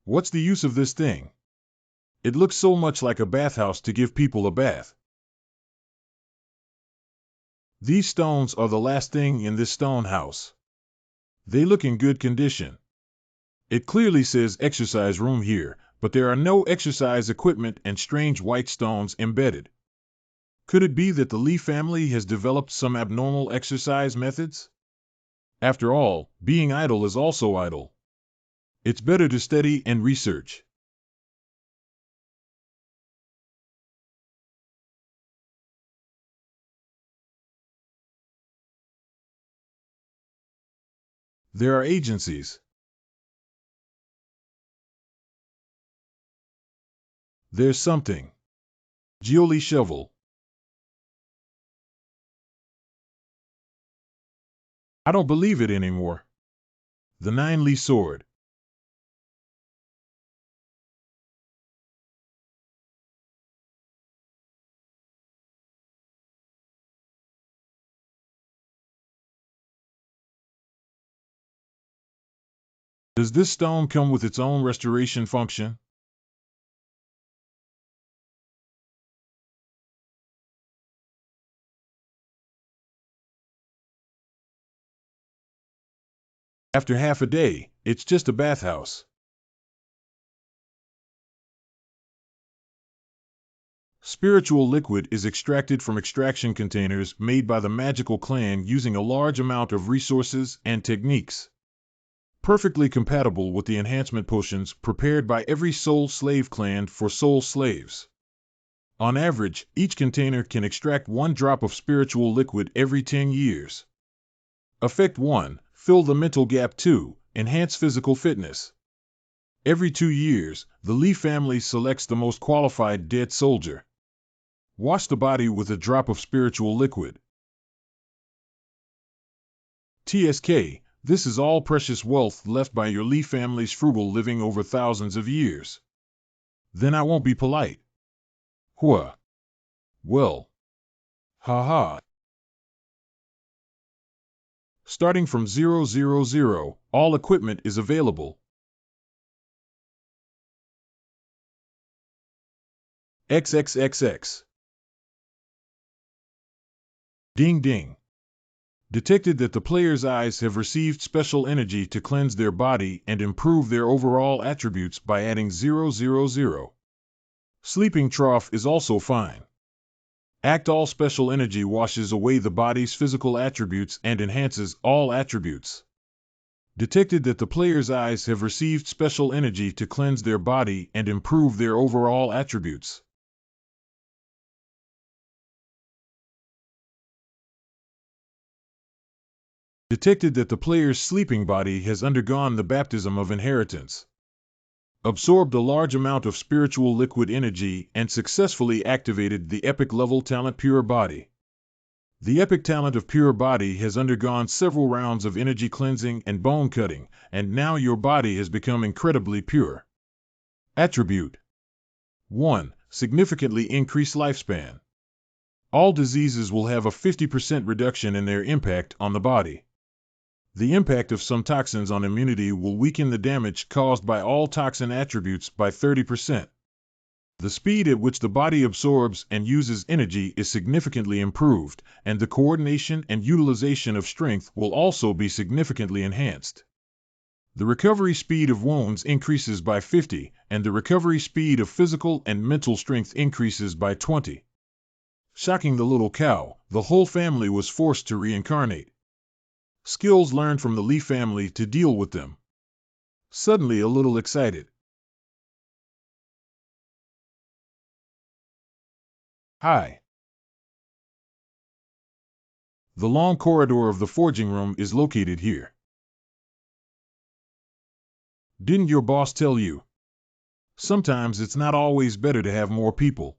What's the use of this thing? It looks so much like a bathhouse to give people a bath. These stones are the last thing in this stone house. They look in good condition. It clearly says exercise room here, but there are no exercise equipment and strange white stones embedded. Could it be that the Lee family has developed some abnormal exercise methods? After all, being idle is also idle. It's better to study and research. There are agencies. There's something. Gioli Shovel. I don't believe it anymore. The 9-Li sword. Does this stone come with its own restoration function? After half a day, it's just a bathhouse. Spiritual liquid is extracted from extraction containers made by the magical clan using a large amount of resources and techniques. Perfectly compatible with the enhancement potions prepared by every soul slave clan for soul slaves. On average, each container can extract 1 drop of spiritual liquid every 10 years. Effect 1. Fill the mental gap. 2. Enhance physical fitness. Every 2 years, the Lee family selects the most qualified dead soldier. Wash the body with a drop of spiritual liquid. TSK, this is all precious wealth left by your Lee family's frugal living over thousands of years. Then I won't be polite. Hua. Well. Ha. Starting from 000, all equipment is available. XXXX. Ding ding. Detected that the player's eyes have received special energy to cleanse their body and improve their overall attributes by adding 000. Sleeping trough is also fine. Act all special energy washes away the body's physical attributes and enhances all attributes. Detected that the player's eyes have received special energy to cleanse their body and improve their overall attributes. Detected that the player's sleeping body has undergone the baptism of inheritance. Absorbed a large amount of spiritual liquid energy and successfully activated the epic level talent Pure Body. The epic talent of Pure Body has undergone several rounds of energy cleansing and bone cutting, and now your body has become incredibly pure. Attribute 1. Significantly increased lifespan. All diseases will have a 50% reduction in their impact on the body. The impact of some toxins on immunity will weaken the damage caused by all toxin attributes by 30%. The speed at which the body absorbs and uses energy is significantly improved, and the coordination and utilization of strength will also be significantly enhanced. The recovery speed of wounds increases by 50, and the recovery speed of physical and mental strength increases by 20. Shocking the little cow, the whole family was forced to reincarnate. Skills learned from the Lee family to deal with them. Suddenly a little excited. Hi. The long corridor of the forging room is located here. Didn't your boss tell you? Sometimes it's not always better to have more people.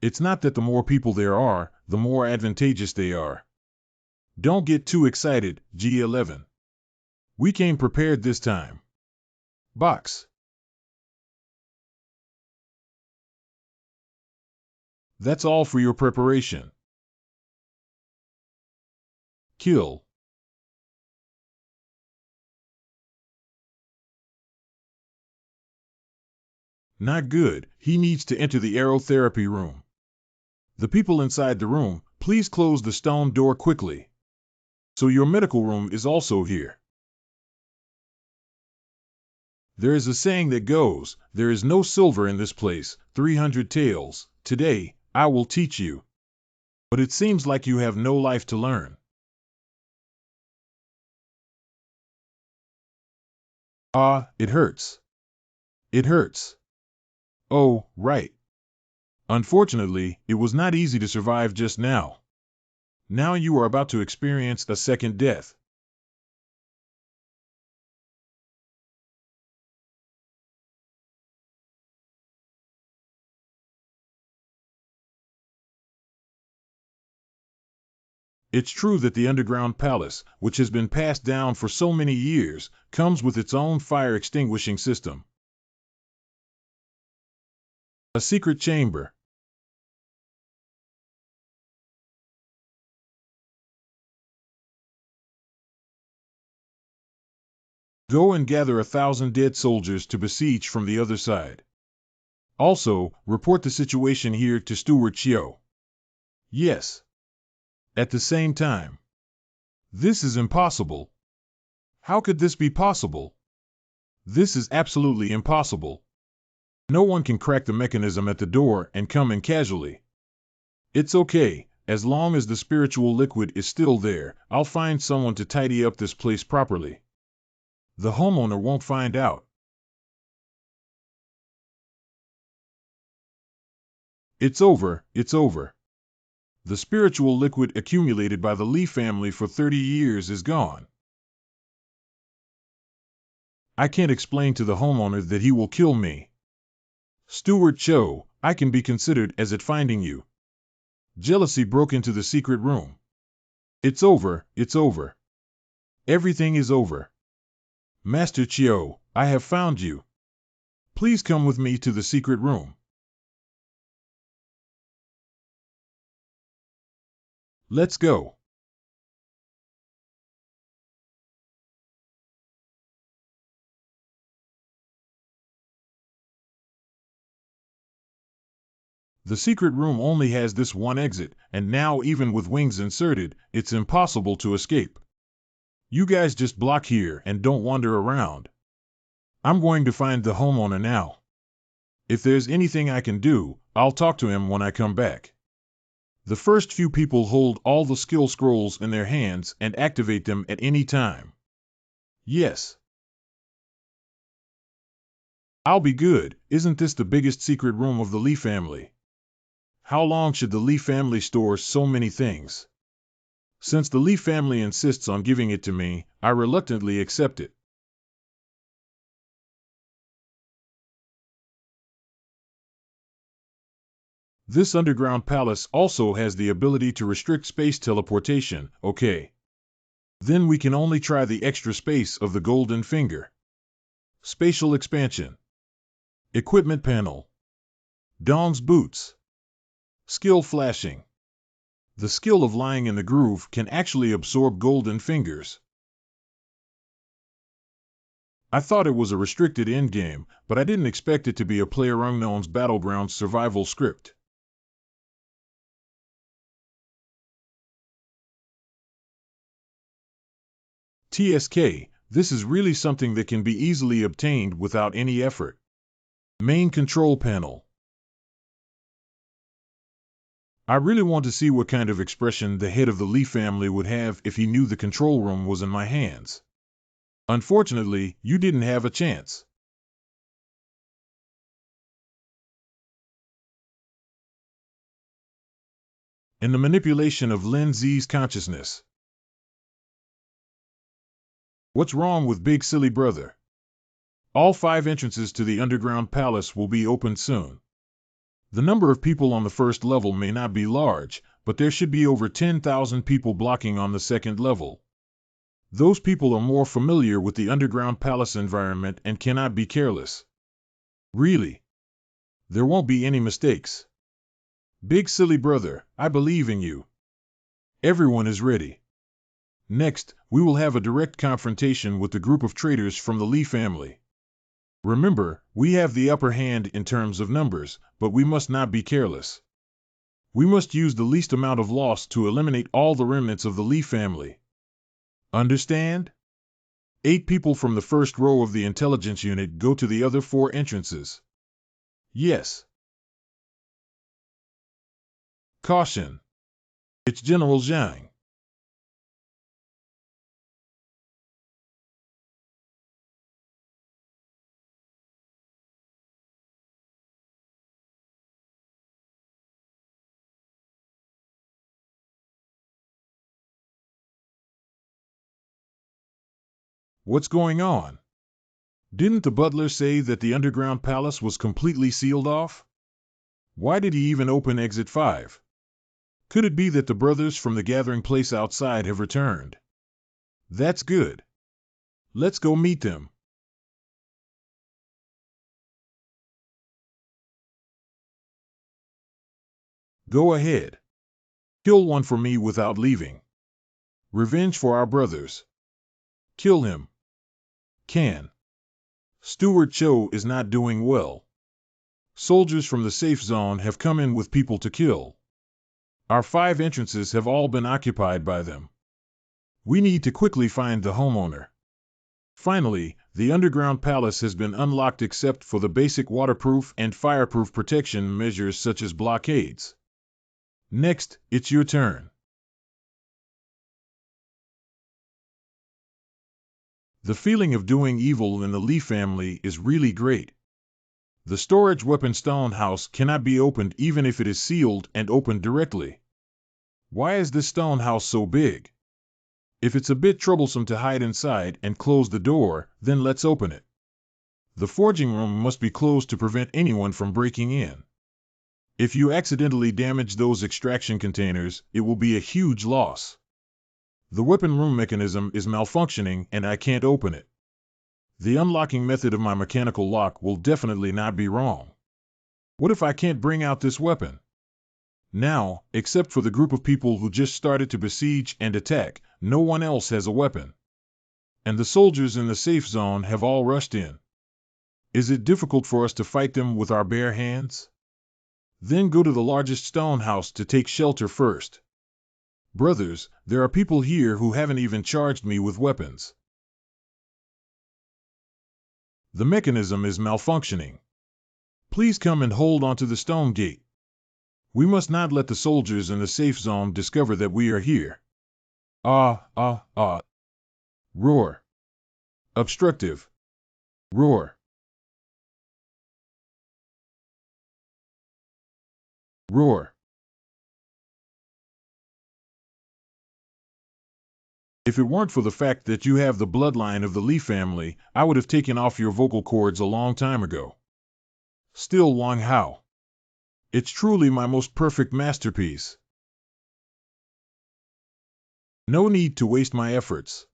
It's not that the more people there are, the more advantageous they are. Don't get too excited, G11. We came prepared this time. Box. That's all for your preparation. Kill. Not good. He needs to enter the aerotherapy room. The people inside the room, please close the stone door quickly. So your medical room is also here. There is a saying that goes, there is no silver in this place, 300 taels. Today, I will teach you. But it seems like you have no life to learn. Ah, it hurts. It hurts. Oh, right. Unfortunately, it was not easy to survive just now. Now you are about to experience a second death. It's true that the underground palace, which has been passed down for so many years, comes with its own fire extinguishing system. A secret chamber. Go and gather 1,000 dead soldiers to besiege from the other side. Also, report the situation here to Steward Chiu. Yes. At the same time. This is impossible. How could this be possible? This is absolutely impossible. No one can crack the mechanism at the door and come in casually. It's okay, as long as the spiritual liquid is still there, I'll find someone to tidy up this place properly. The homeowner won't find out. It's over, it's over. The spiritual liquid accumulated by the Lee family for 30 years is gone. I can't explain to the homeowner that he will kill me. Steward Cho, I can be considered as at finding you. Jealousy broke into the secret room. It's over, it's over. Everything is over. Master Chiu, I have found you. Please come with me to the secret room. Let's go. The secret room only has this one exit, and now even with wings inserted, it's impossible to escape. You guys just block here and don't wander around. I'm going to find the homeowner now. If there's anything I can do, I'll talk to him when I come back. The first few people hold all the skill scrolls in their hands and activate them at any time. Yes. I'll be good. Isn't this the biggest secret room of the Lee family? How long should the Lee family store so many things? Since the Lee family insists on giving it to me, I reluctantly accept it. This underground palace also has the ability to restrict space teleportation, okay. Then we can only try the extra space of the golden finger. Spatial expansion. Equipment panel. Dong's boots. Skill flashing. The skill of lying in the groove can actually absorb golden fingers. I thought it was a restricted endgame, but I didn't expect it to be a PlayerUnknown's Battlegrounds survival script. TSK, this is really something that can be easily obtained without any effort. Main control panel. I really want to see what kind of expression the head of the Lee family would have if he knew the control room was in my hands. Unfortunately, you didn't have a chance. In the manipulation of Lin Zi's consciousness. What's wrong with Big Silly Brother? All 5 entrances to the underground palace will be opened soon. The number of people on the first level may not be large, but there should be over 10,000 people blocking on the second level. Those people are more familiar with the underground palace environment and cannot be careless. Really. There won't be any mistakes. Big silly brother, I believe in you. Everyone is ready. Next, we will have a direct confrontation with the group of traitors from the Lee family. Remember, we have the upper hand in terms of numbers, but we must not be careless. We must use the least amount of loss to eliminate all the remnants of the Lee family. Understand? 8 people from the first row of the intelligence unit go to the other 4 entrances. Yes. Caution. It's General Zhang. What's going on? Didn't the butler say that the underground palace was completely sealed off? Why did he even open exit 5? Could it be that the brothers from the gathering place outside have returned? That's good. Let's go meet them. Go ahead. Kill one for me without leaving. Revenge for our brothers. Kill him. Can. Steward Cho is not doing well. Soldiers from the safe zone have come in with people to kill. Our 5 entrances have all been occupied by them. We need to quickly find the homeowner. Finally, the underground palace has been unlocked except for the basic waterproof and fireproof protection measures such as blockades. Next, it's your turn. The feeling of doing evil in the Lee family is really great. The storage weapon stone house cannot be opened even if it is sealed and opened directly. Why is this stone house so big? If it's a bit troublesome to hide inside and close the door, then let's open it. The forging room must be closed to prevent anyone from breaking in. If you accidentally damage those extraction containers, it will be a huge loss. The weapon room mechanism is malfunctioning and I can't open it. The unlocking method of my mechanical lock will definitely not be wrong. What if I can't bring out this weapon? Now, except for the group of people who just started to besiege and attack, no one else has a weapon. And the soldiers in the safe zone have all rushed in. Is it difficult for us to fight them with our bare hands? Then go to the largest stone house to take shelter first. Brothers, there are people here who haven't even charged me with weapons. The mechanism is malfunctioning. Please come and hold onto the stone gate. We must not let the soldiers in the safe zone discover that we are here. Roar. Obstructive. Roar. Roar. If it weren't for the fact that you have the bloodline of the Lee family, I would have taken off your vocal cords a long time ago. Still Wang Hao. It's truly my most perfect masterpiece. No need to waste my efforts.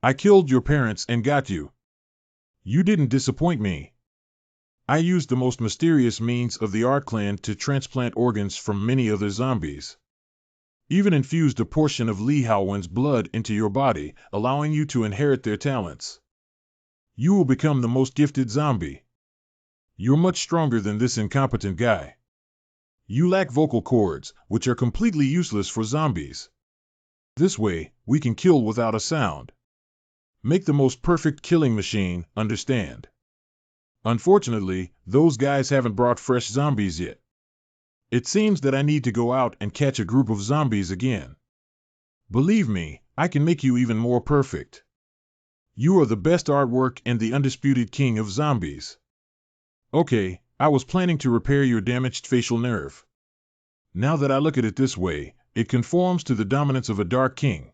I killed your parents and got you. You didn't disappoint me. I used the most mysterious means of the Art Clan to transplant organs from many other zombies. Even infused a portion of Li Haowen's blood into your body, allowing you to inherit their talents. You will become the most gifted zombie. You're much stronger than this incompetent guy. You lack vocal cords, which are completely useless for zombies. This way, we can kill without a sound. Make the most perfect killing machine, understand? Unfortunately, those guys haven't brought fresh zombies yet. It seems that I need to go out and catch a group of zombies again. Believe me, I can make you even more perfect. You are the best artwork and the undisputed king of zombies. Okay, I was planning to repair your damaged facial nerve. Now that I look at it this way, it conforms to the dominance of a dark king.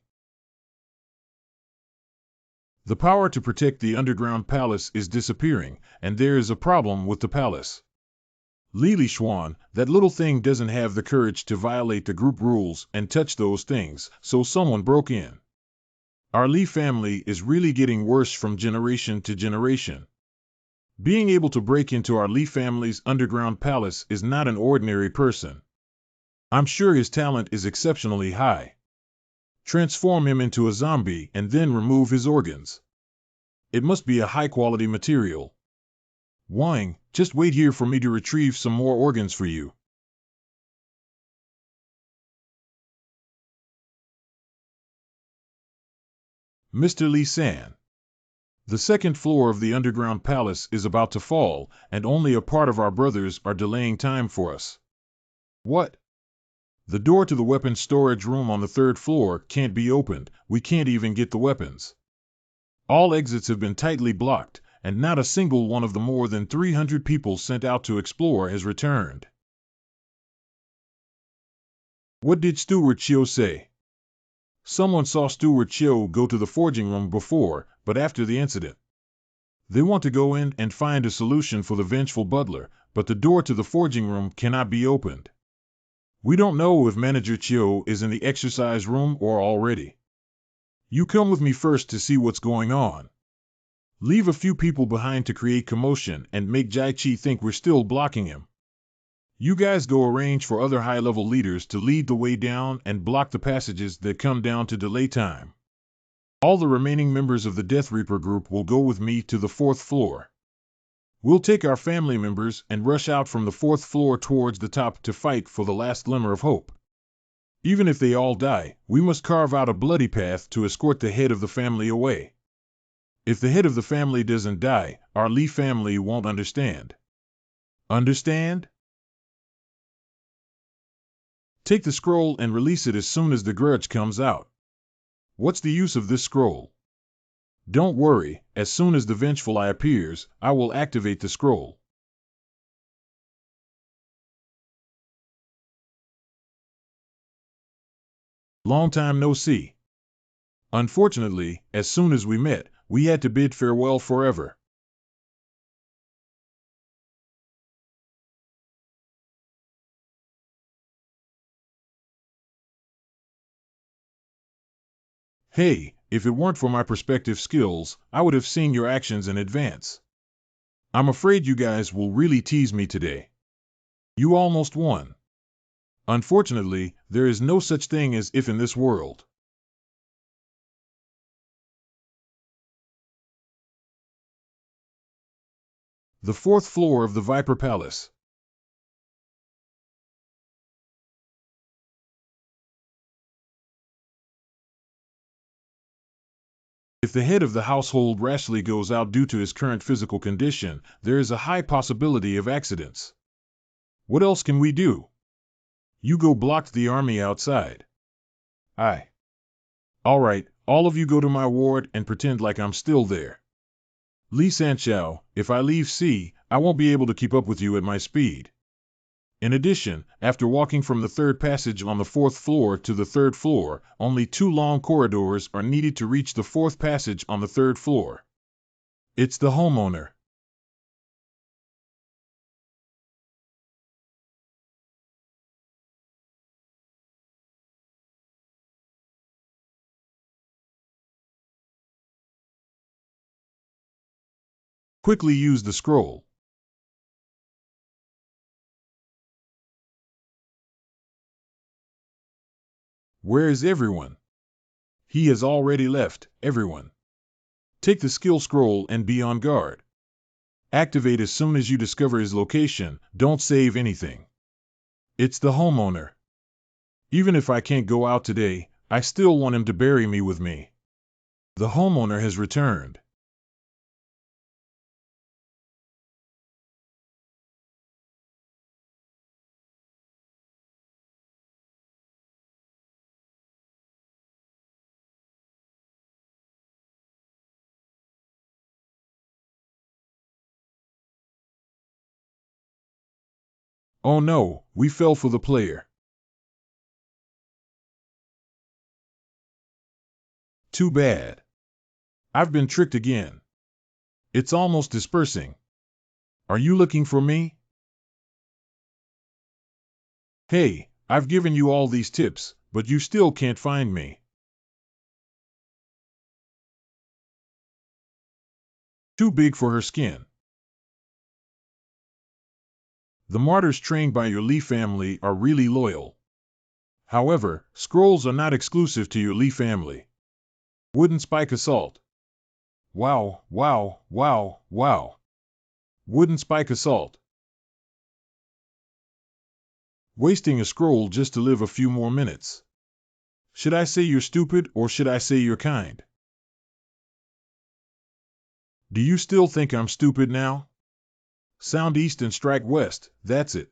The power to protect the underground palace is disappearing, and there is a problem with the palace. Lily Schwan, that little thing doesn't have the courage to violate the group rules and touch those things, so someone broke in. Our Lee family is really getting worse from generation to generation. Being able to break into our Lee family's underground palace is not an ordinary person. I'm sure his talent is exceptionally high. Transform him into a zombie and then remove his organs. It must be a high-quality material. Wang, just wait here for me to retrieve some more organs for you. Mr. Lee San. The second floor of the underground palace is about to fall, and only a part of our brothers are delaying time for us. What? The door to the weapons storage room on the third floor can't be opened. We can't even get the weapons. All exits have been tightly blocked, and not a single one of the more than 300 people sent out to explore has returned. What did Steward Chiu say? Someone saw Steward Chiu go to the forging room before, but after the incident. They want to go in and find a solution for the vengeful butler, but the door to the forging room cannot be opened. We don't know if Manager Chiu is in the exercise room or already. You come with me first to see what's going on. Leave a few people behind to create commotion and make Jai Chi think we're still blocking him. You guys go arrange for other high-level leaders to lead the way down and block the passages that come down to delay time. All the remaining members of the Death Reaper group will go with me to the fourth floor. We'll take our family members and rush out from the fourth floor towards the top to fight for the last glimmer of hope. Even if they all die, we must carve out a bloody path to escort the head of the family away. If the head of the family doesn't die, our Lee family won't understand. Understand? Take the scroll and release it as soon as the grudge comes out. What's the use of this scroll? Don't worry, as soon as the vengeful eye appears, I will activate the scroll. Long time no see. Unfortunately, as soon as we met, we had to bid farewell forever. Hey, if it weren't for my perspective skills, I would have seen your actions in advance. I'm afraid you guys will really tease me today. You almost won. Unfortunately, there is no such thing as if in this world. The fourth floor of the Viper Palace. If the head of the household rashly goes out due to his current physical condition, there is a high possibility of accidents. What else can we do? You go block the army outside. Aye. All right, all of you go to my ward and pretend like I'm still there. Lee Sanchao, if I leave C, I won't be able to keep up with you at my speed. In addition, after walking from the third passage on the fourth floor to the third floor, only 2 long corridors are needed to reach the fourth passage on the third floor. It's the homeowner. Quickly use the scroll. Where is everyone? He has already left, everyone. Take the skill scroll and be on guard. Activate as soon as you discover his location, don't save anything. It's the homeowner. Even if I can't go out today, I still want him to bury me with me. The homeowner has returned. Oh no, we fell for the player. Too bad. I've been tricked again. It's almost dispersing. Are you looking for me? Hey, I've given you all these tips, but you still can't find me. Too big for her skin. The martyrs trained by your Lee family are really loyal. However, scrolls are not exclusive to your Lee family. Wooden spike assault. Wow, wow, wow, wow. Wooden spike assault. Wasting a scroll just to live a few more minutes. Should I say you're stupid or should I say you're kind? Do you still think I'm stupid now? Sound east and strike west, that's it.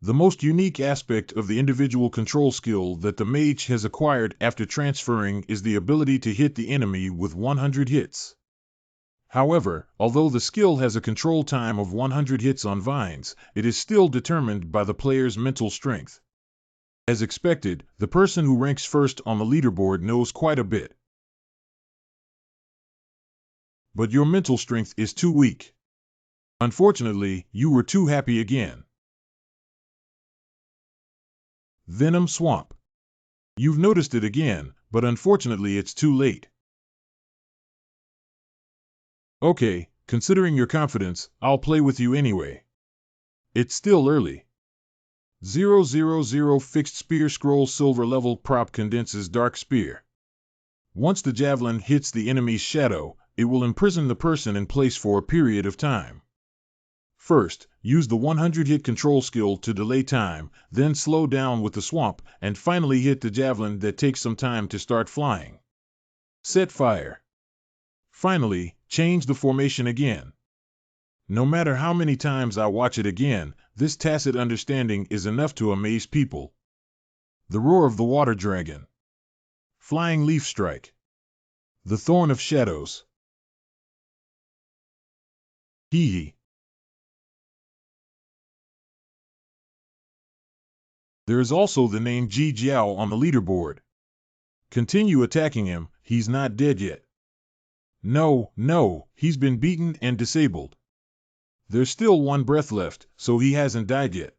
The most unique aspect of the individual control skill that the mage has acquired after transferring is the ability to hit the enemy with 100 hits. However, although the skill has a control time of 100 hits on vines, it is still determined by the player's mental strength. As expected, the person who ranks first on the leaderboard knows quite a bit. But your mental strength is too weak. Unfortunately, you were too happy again. Venom Swamp. You've noticed it again, but unfortunately it's too late. Okay, considering your confidence, I'll play with you anyway. It's still early. 000 Fixed Spear Scroll Silver Level Prop Condenses Dark Spear. Once the javelin hits the enemy's shadow, it will imprison the person in place for a period of time. First, use the 100-hit control skill to delay time, then slow down with the swamp, and finally hit the javelin that takes some time to start flying. Set fire. Finally, change the formation again. No matter how many times I watch it again, this tacit understanding is enough to amaze people. The Roar of the Water Dragon. Flying Leaf Strike. The Thorn of Shadows. Hee hee. There is also the name Ji Jiao on the leaderboard. Continue attacking him, he's not dead yet. No, he's been beaten and disabled. There's still one breath left, so he hasn't died yet.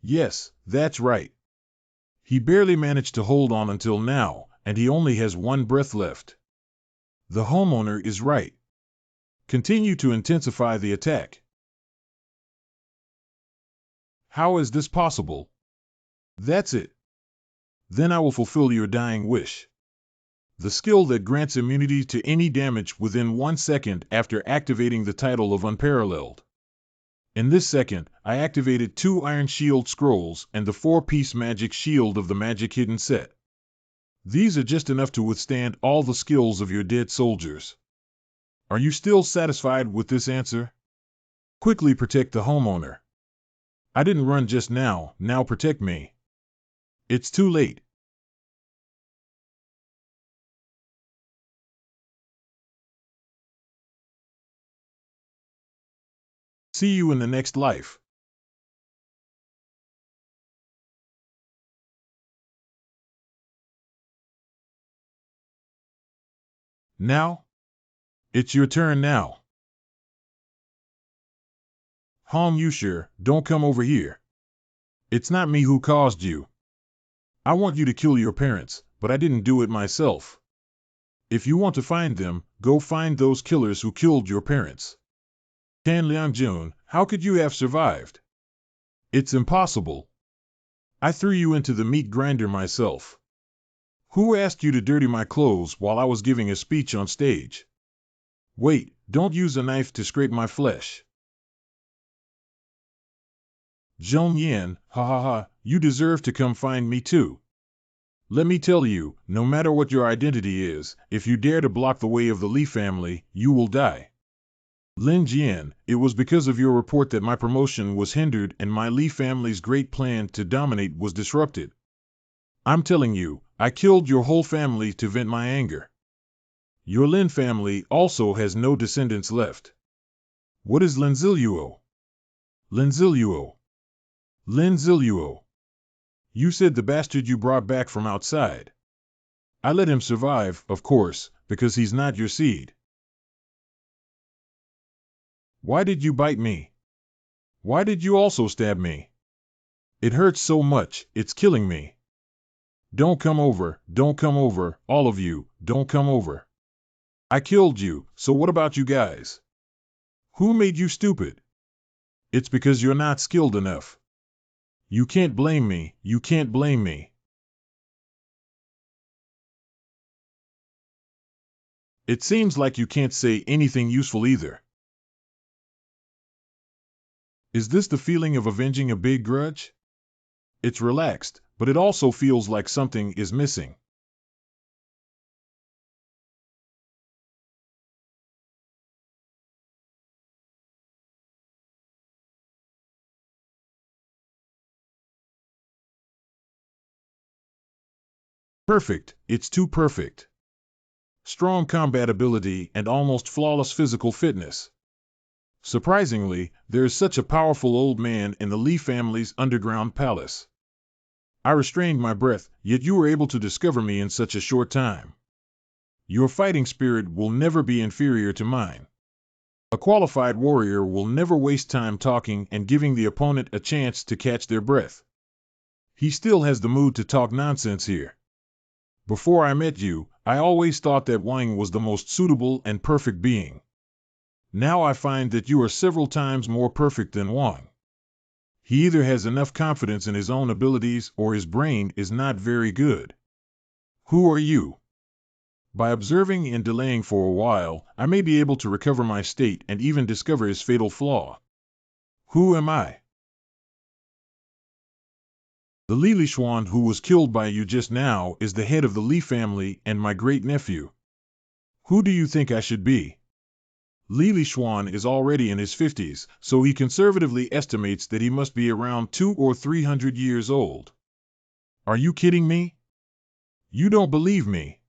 Yes, that's right. He barely managed to hold on until now, and he only has one breath left. The homeowner is right. Continue to intensify the attack. How is this possible? That's it. Then I will fulfill your dying wish. The skill that grants immunity to any damage within 1 second after activating the title of Unparalleled. In this second, I activated 2 Iron Shield scrolls and the 4-piece Magic Shield of the Magic Hidden set. These are just enough to withstand all the skills of your dead soldiers. Are you still satisfied with this answer? Quickly protect the homeowner. I didn't run just now, now protect me. It's too late. See you in the next life. Now? It's your turn now. Hong Yushir, don't come over here. It's not me who caused you. I want you to kill your parents, but I didn't do it myself. If you want to find them, go find those killers who killed your parents. Tan Liangjun, how could you have survived? It's impossible. I threw you into the meat grinder myself. Who asked you to dirty my clothes while I was giving a speech on stage? Wait, don't use a knife to scrape my flesh. Zhong Yan, ha ha ha, you deserve to come find me too. Let me tell you, no matter what your identity is, if you dare to block the way of the Li family, you will die. Lin Jian, it was because of your report that my promotion was hindered and my Li family's great plan to dominate was disrupted. I'm telling you, I killed your whole family to vent my anger. Your Lin family also has no descendants left. What is Lin Ziluo? Lin Ziluo. Lin Ziluo. You said the bastard you brought back from outside. I let him survive, of course, because he's not your seed. Why did you bite me? Why did you also stab me? It hurts so much, it's killing me. Don't come over, all of you, don't come over. I killed you, so what about you guys? Who made you stupid? It's because you're not skilled enough. You can't blame me, you can't blame me. It seems like you can't say anything useful either. Is this the feeling of avenging a big grudge? It's relaxed, but it also feels like something is missing. Perfect, it's too perfect. Strong combat ability and almost flawless physical fitness. Surprisingly, there is such a powerful old man in the Lee family's underground palace. I restrained my breath, yet you were able to discover me in such a short time. Your fighting spirit will never be inferior to mine. A qualified warrior will never waste time talking and giving the opponent a chance to catch their breath. He still has the mood to talk nonsense here. Before I met you, I always thought that Wang was the most suitable and perfect being. Now I find that you are several times more perfect than Wang. He either has enough confidence in his own abilities or his brain is not very good. Who are you? By observing and delaying for a while, I may be able to recover my state and even discover his fatal flaw. Who am I? The Li Lishuan who was killed by you just now is the head of the Li family and my great-nephew. Who do you think I should be? Li Lishuan is already in his 50s, so he conservatively estimates that he must be around 200 or 300 years old. Are you kidding me? You don't believe me.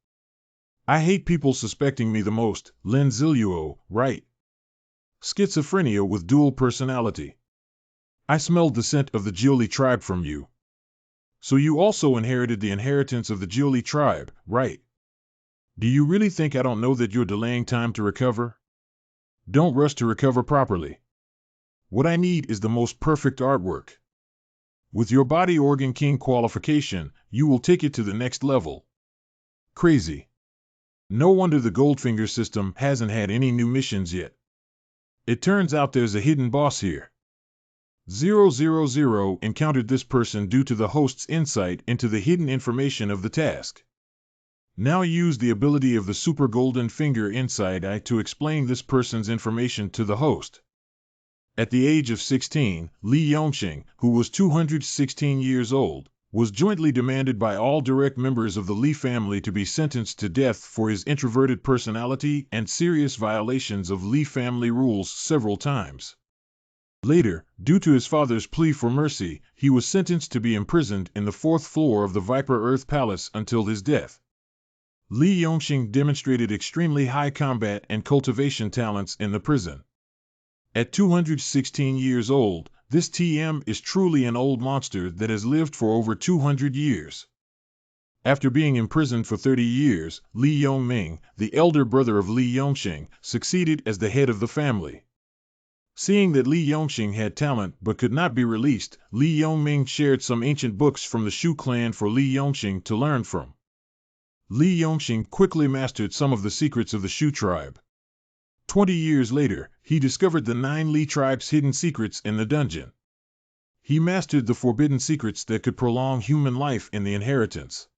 I hate people suspecting me the most, Lin Ziluo, right? Schizophrenia with dual personality. I smelled the scent of the Jiuli tribe from you. So you also inherited the inheritance of the Jiuli tribe, right? Do you really think I don't know that you're delaying time to recover? Don't rush to recover properly. What I need is the most perfect artwork. With your body organ king qualification, you will take it to the next level. Crazy. No wonder the Goldfinger system hasn't had any new missions yet. It turns out there's a hidden boss here. 000 encountered this person due to the host's insight into the hidden information of the task. Now use the ability of the Super Golden Finger Inside Eye to explain this person's information to the host. At the age of 16, Li Yongxing, who was 216 years old, was jointly demanded by all direct members of the Li family to be sentenced to death for his introverted personality and serious violations of Li family rules several times. Later, due to his father's plea for mercy, he was sentenced to be imprisoned in the 4th floor of the Viper Earth Palace until his death. Li Yongxing demonstrated extremely high combat and cultivation talents in the prison. At 216 years old, this TM is truly an old monster that has lived for over 200 years. After being imprisoned for 30 years, Li Yongming, the elder brother of Li Yongxing, succeeded as the head of the family. Seeing that Li Yongxing had talent but could not be released, Li Yongming shared some ancient books from the Shu clan for Li Yongxing to learn from. Li Yongxing quickly mastered some of the secrets of the Shu tribe. 20 years later, he discovered the 9 Li tribe's hidden secrets in the dungeon. He mastered the forbidden secrets that could prolong human life in the inheritance.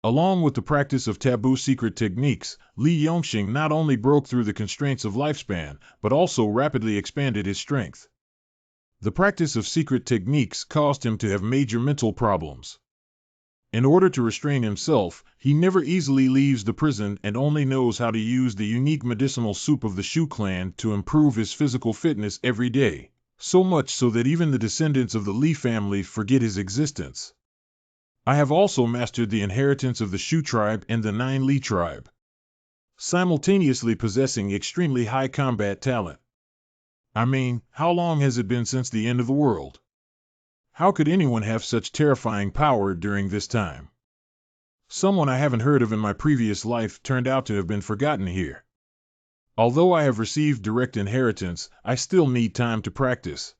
Along with the practice of taboo secret techniques, Li Yongxing not only broke through the constraints of lifespan, but also rapidly expanded his strength. The practice of secret techniques caused him to have major mental problems. In order to restrain himself, he never easily leaves the prison and only knows how to use the unique medicinal soup of the Shu clan to improve his physical fitness every day, so much so that even the descendants of the Li family forget his existence. I have also mastered the inheritance of the Shu tribe and the 9 Li tribe, simultaneously possessing extremely high combat talent. I mean, how long has it been since the end of the world? How could anyone have such terrifying power during this time? Someone I haven't heard of in my previous life turned out to have been forgotten here. Although I have received direct inheritance, I still need time to practice.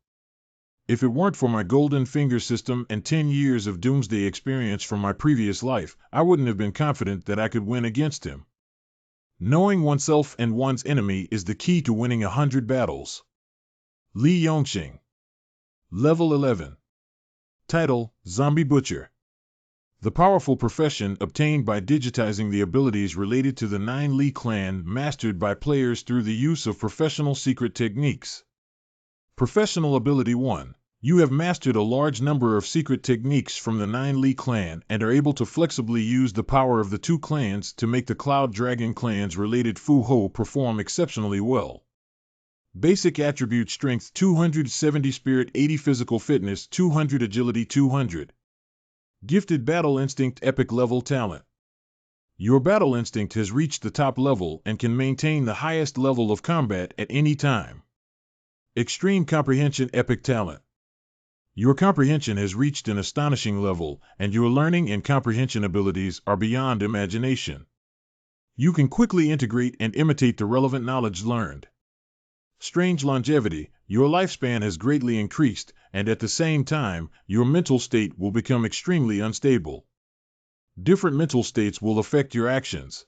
If it weren't for my golden finger system and 10 years of doomsday experience from my previous life, I wouldn't have been confident that I could win against him. Knowing oneself and one's enemy is the key to winning 100 battles. Li Yongqing. Level 11. Title: Zombie Butcher. The powerful profession obtained by digitizing the abilities related to the Nine Li clan mastered by players through the use of professional secret techniques. Professional Ability 1. You have mastered a large number of secret techniques from the Nine Li clan and are able to flexibly use the power of the two clans to make the Cloud Dragon clan's related Fu Ho perform exceptionally well. Basic Attribute: Strength 270, Spirit 80, Physical Fitness 200, Agility 200. Gifted Battle Instinct Epic Level Talent. Your battle instinct has reached the top level and can maintain the highest level of combat at any time. Extreme Comprehension Epic Talent. Your comprehension has reached an astonishing level, and your learning and comprehension abilities are beyond imagination. You can quickly integrate and imitate the relevant knowledge learned. Strange Longevity. Your lifespan has greatly increased, and at the same time, your mental state will become extremely unstable. Different mental states will affect your actions.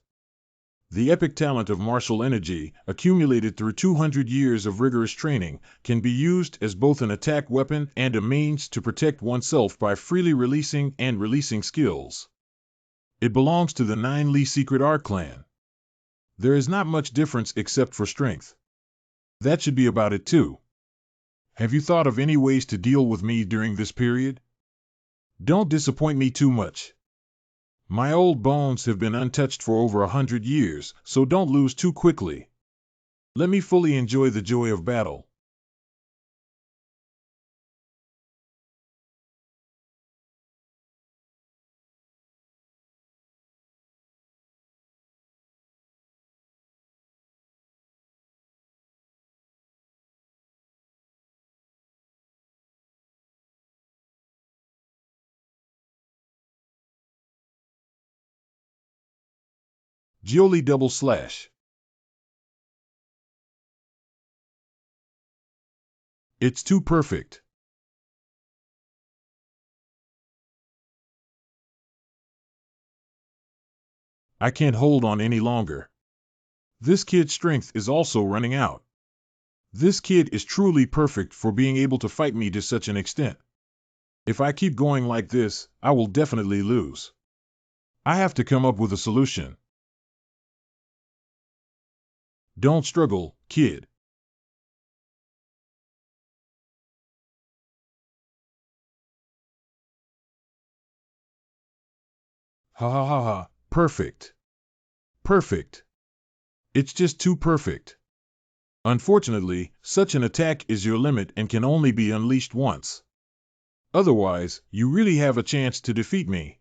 The epic talent of martial energy, accumulated through 200 years of rigorous training, can be used as both an attack weapon and a means to protect oneself by freely releasing and releasing skills. It belongs to the Nine Li Secret Art clan. There is not much difference except for strength. That should be about it too. Have you thought of any ways to deal with me during this period? Don't disappoint me too much. My old bones have been untouched for over 100 years, so don't lose too quickly. Let me fully enjoy the joy of battle. Jioli Double Slash. It's too perfect. I can't hold on any longer. This kid's strength is also running out. This kid is truly perfect for being able to fight me to such an extent. If I keep going like this, I will definitely lose. I have to come up with a solution. Don't struggle, kid. Ha ha ha ha, perfect. Perfect. It's just too perfect. Unfortunately, such an attack is your limit and can only be unleashed once. Otherwise, you really have a chance to defeat me.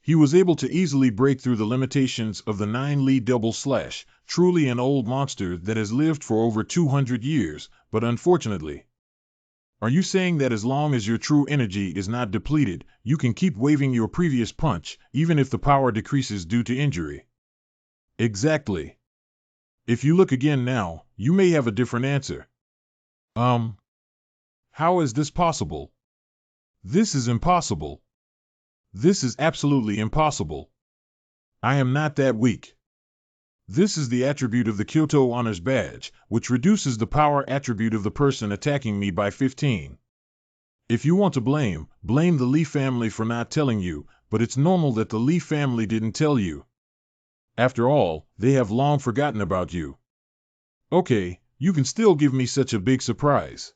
He was able to easily break through the limitations of the Nine Li Double Slash, truly an old monster that has lived for over 200 years, but unfortunately. Are you saying that as long as your true energy is not depleted, you can keep waving your previous punch, even if the power decreases due to injury? Exactly. If you look again now, you may have a different answer. How is this possible? This is impossible. This is absolutely impossible. I am not that weak. This is the attribute of the Kyoto Honors Badge, which reduces the power attribute of the person attacking me by 15. If you want to blame the Li family for not telling you, but it's normal that the Li family didn't tell you. After all, they have long forgotten about you. Okay, you can still give me such a big surprise.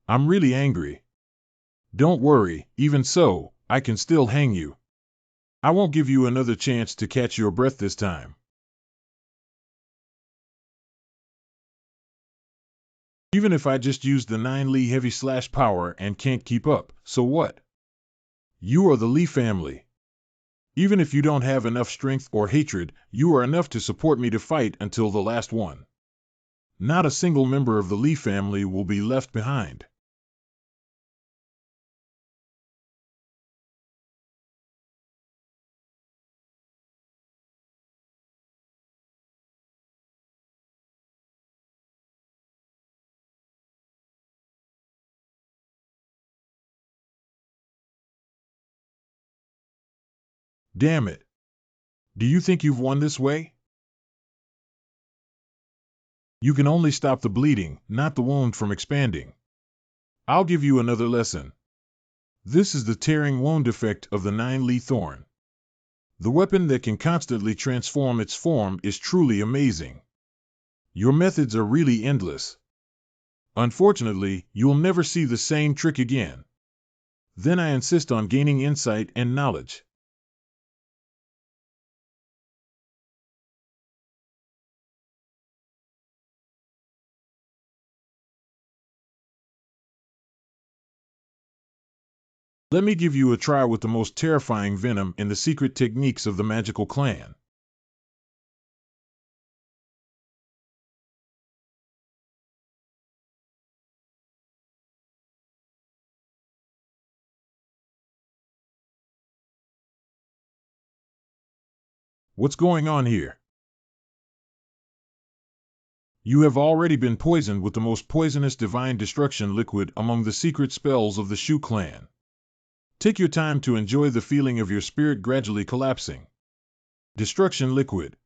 I'm really angry. Don't worry, even so, I can still hang you. I won't give you another chance to catch your breath this time. Even if I just use the 9 Li heavy slash power and can't keep up, so what? You are the Li family. Even if you don't have enough strength or hatred, you are enough to support me to fight until the last one. Not a single member of the Li family will be left behind. Damn it. Do you think you've won this way? You can only stop the bleeding, not the wound from expanding. I'll give you another lesson. This is the tearing wound effect of the 9-Li Thorn. The weapon that can constantly transform its form is truly amazing. Your methods are really endless. Unfortunately, you'll never see the same trick again. Then I insist on gaining insight and knowledge. Let me give you a try with the most terrifying venom in the secret techniques of the magical clan. What's going on here? You have already been poisoned with the most poisonous divine destruction liquid among the secret spells of the Shu clan. Take your time to enjoy the feeling of your spirit gradually collapsing. Destruction liquid.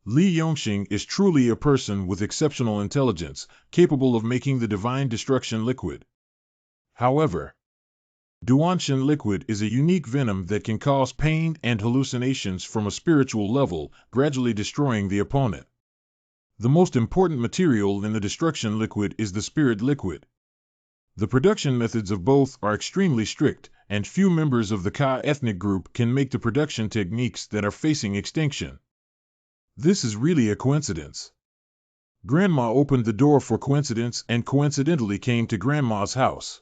Li Yongxing is truly a person with exceptional intelligence, capable of making the divine destruction liquid. However, Duanshan liquid is a unique venom that can cause pain and hallucinations from a spiritual level, gradually destroying the opponent. The most important material in the destruction liquid is the spirit liquid. The production methods of both are extremely strict, and few members of the Ka ethnic group can make the production techniques that are facing extinction. This is really a coincidence. Grandma opened the door for coincidence and coincidentally came to Grandma's house.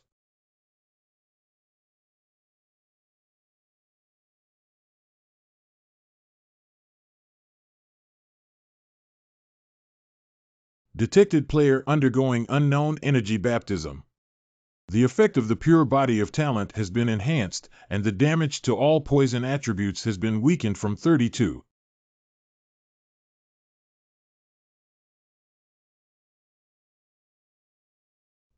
Detected player undergoing unknown energy baptism. The effect of the pure body of talent has been enhanced, and the damage to all poison attributes has been weakened from 32.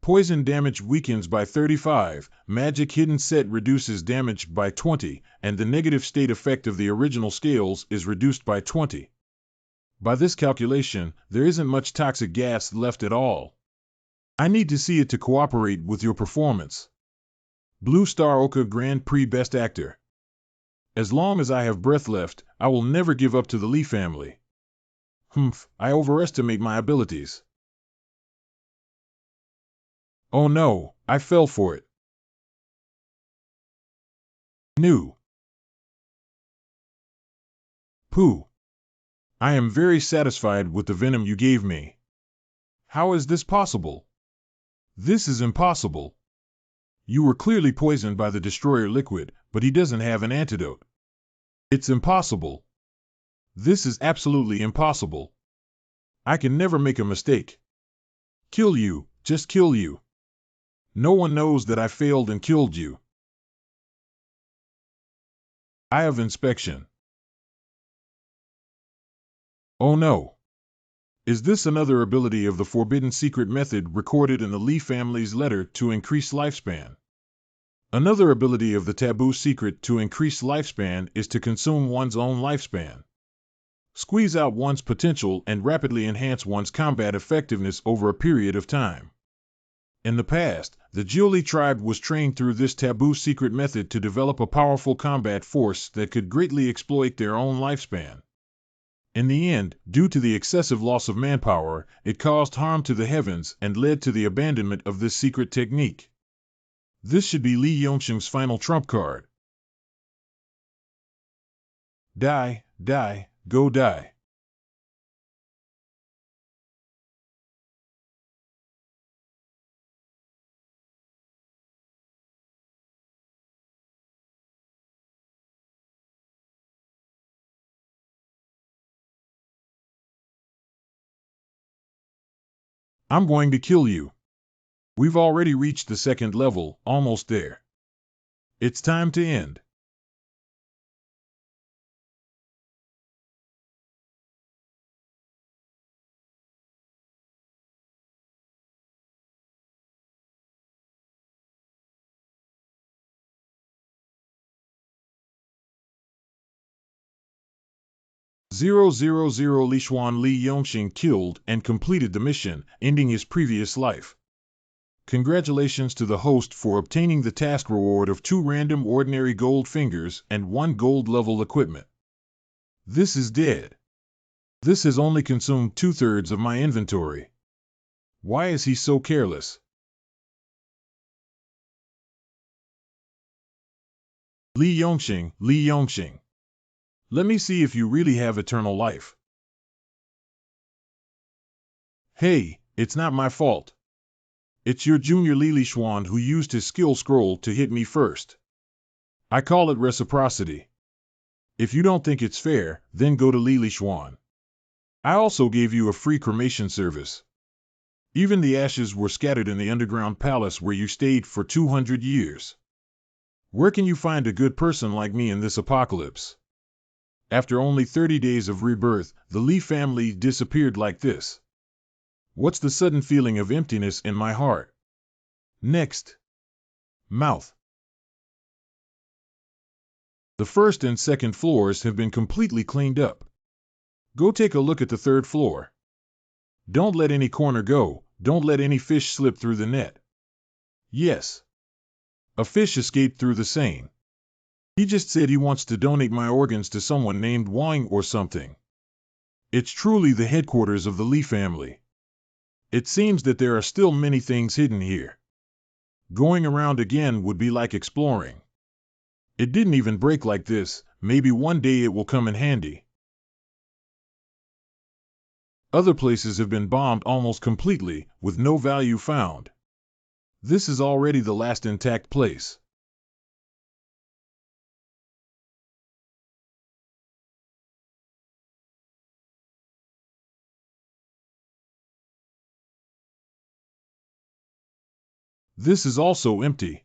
Poison damage weakens by 35, magic hidden set reduces damage by 20, and the negative state effect of the original scales is reduced by 20. By this calculation, there isn't much toxic gas left at all. I need to see it to cooperate with your performance. Blue Star Oka Grand Prix Best Actor. As long as I have breath left, I will never give up to the Li family. I overestimate my abilities. Oh no, I fell for it. New. Pooh. I am very satisfied with the venom you gave me. How is this possible? This is impossible. You were clearly poisoned by the destroyer liquid, but he doesn't have an antidote. It's impossible. This is absolutely impossible. I can never make a mistake. Kill you, just kill you. No one knows that I failed and killed you. I have inspection. Oh no. Is this another ability of the forbidden secret method recorded in the Li family's letter to increase lifespan? Another ability of the taboo secret to increase lifespan is to consume one's own lifespan. Squeeze out one's potential and rapidly enhance one's combat effectiveness over a period of time. In the past, the Jiuli tribe was trained through this taboo secret method to develop a powerful combat force that could greatly exploit their own lifespan. In the end, due to the excessive loss of manpower, it caused harm to the heavens and led to the abandonment of this secret technique. This should be Li Yongxing's final trump card. Die, die, go die. I'm going to kill you. We've already reached the second level, almost there. It's time to end. 000 Lishuan Li Yongxing killed and completed the mission, ending his previous life. Congratulations to the host for obtaining the task reward of 2 random ordinary gold fingers and 1 gold level equipment. This is dead. This has only consumed 2/3 of my inventory. Why is he so careless? Li Yongxing. Let me see if you really have eternal life. Hey, it's not my fault. It's your junior Li Lishuan who used his skill scroll to hit me first. I call it reciprocity. If you don't think it's fair, then go to Li Lishuan. I also gave you a free cremation service. Even the ashes were scattered in the underground palace where you stayed for 200 years. Where can you find a good person like me in this apocalypse? After only 30 days of rebirth, the Li family disappeared like this. What's the sudden feeling of emptiness in my heart? Next. Mouth. The first and second floors have been completely cleaned up. Go take a look at the third floor. Don't let any corner go, don't let any fish slip through the net. Yes. A fish escaped through the seine. He just said he wants to donate my organs to someone named Wang or something. It's truly the headquarters of the Li family. It seems that there are still many things hidden here. Going around again would be like exploring. It didn't even break like this, maybe one day it will come in handy. Other places have been bombed almost completely, with no value found. This is already the last intact place. This is also empty.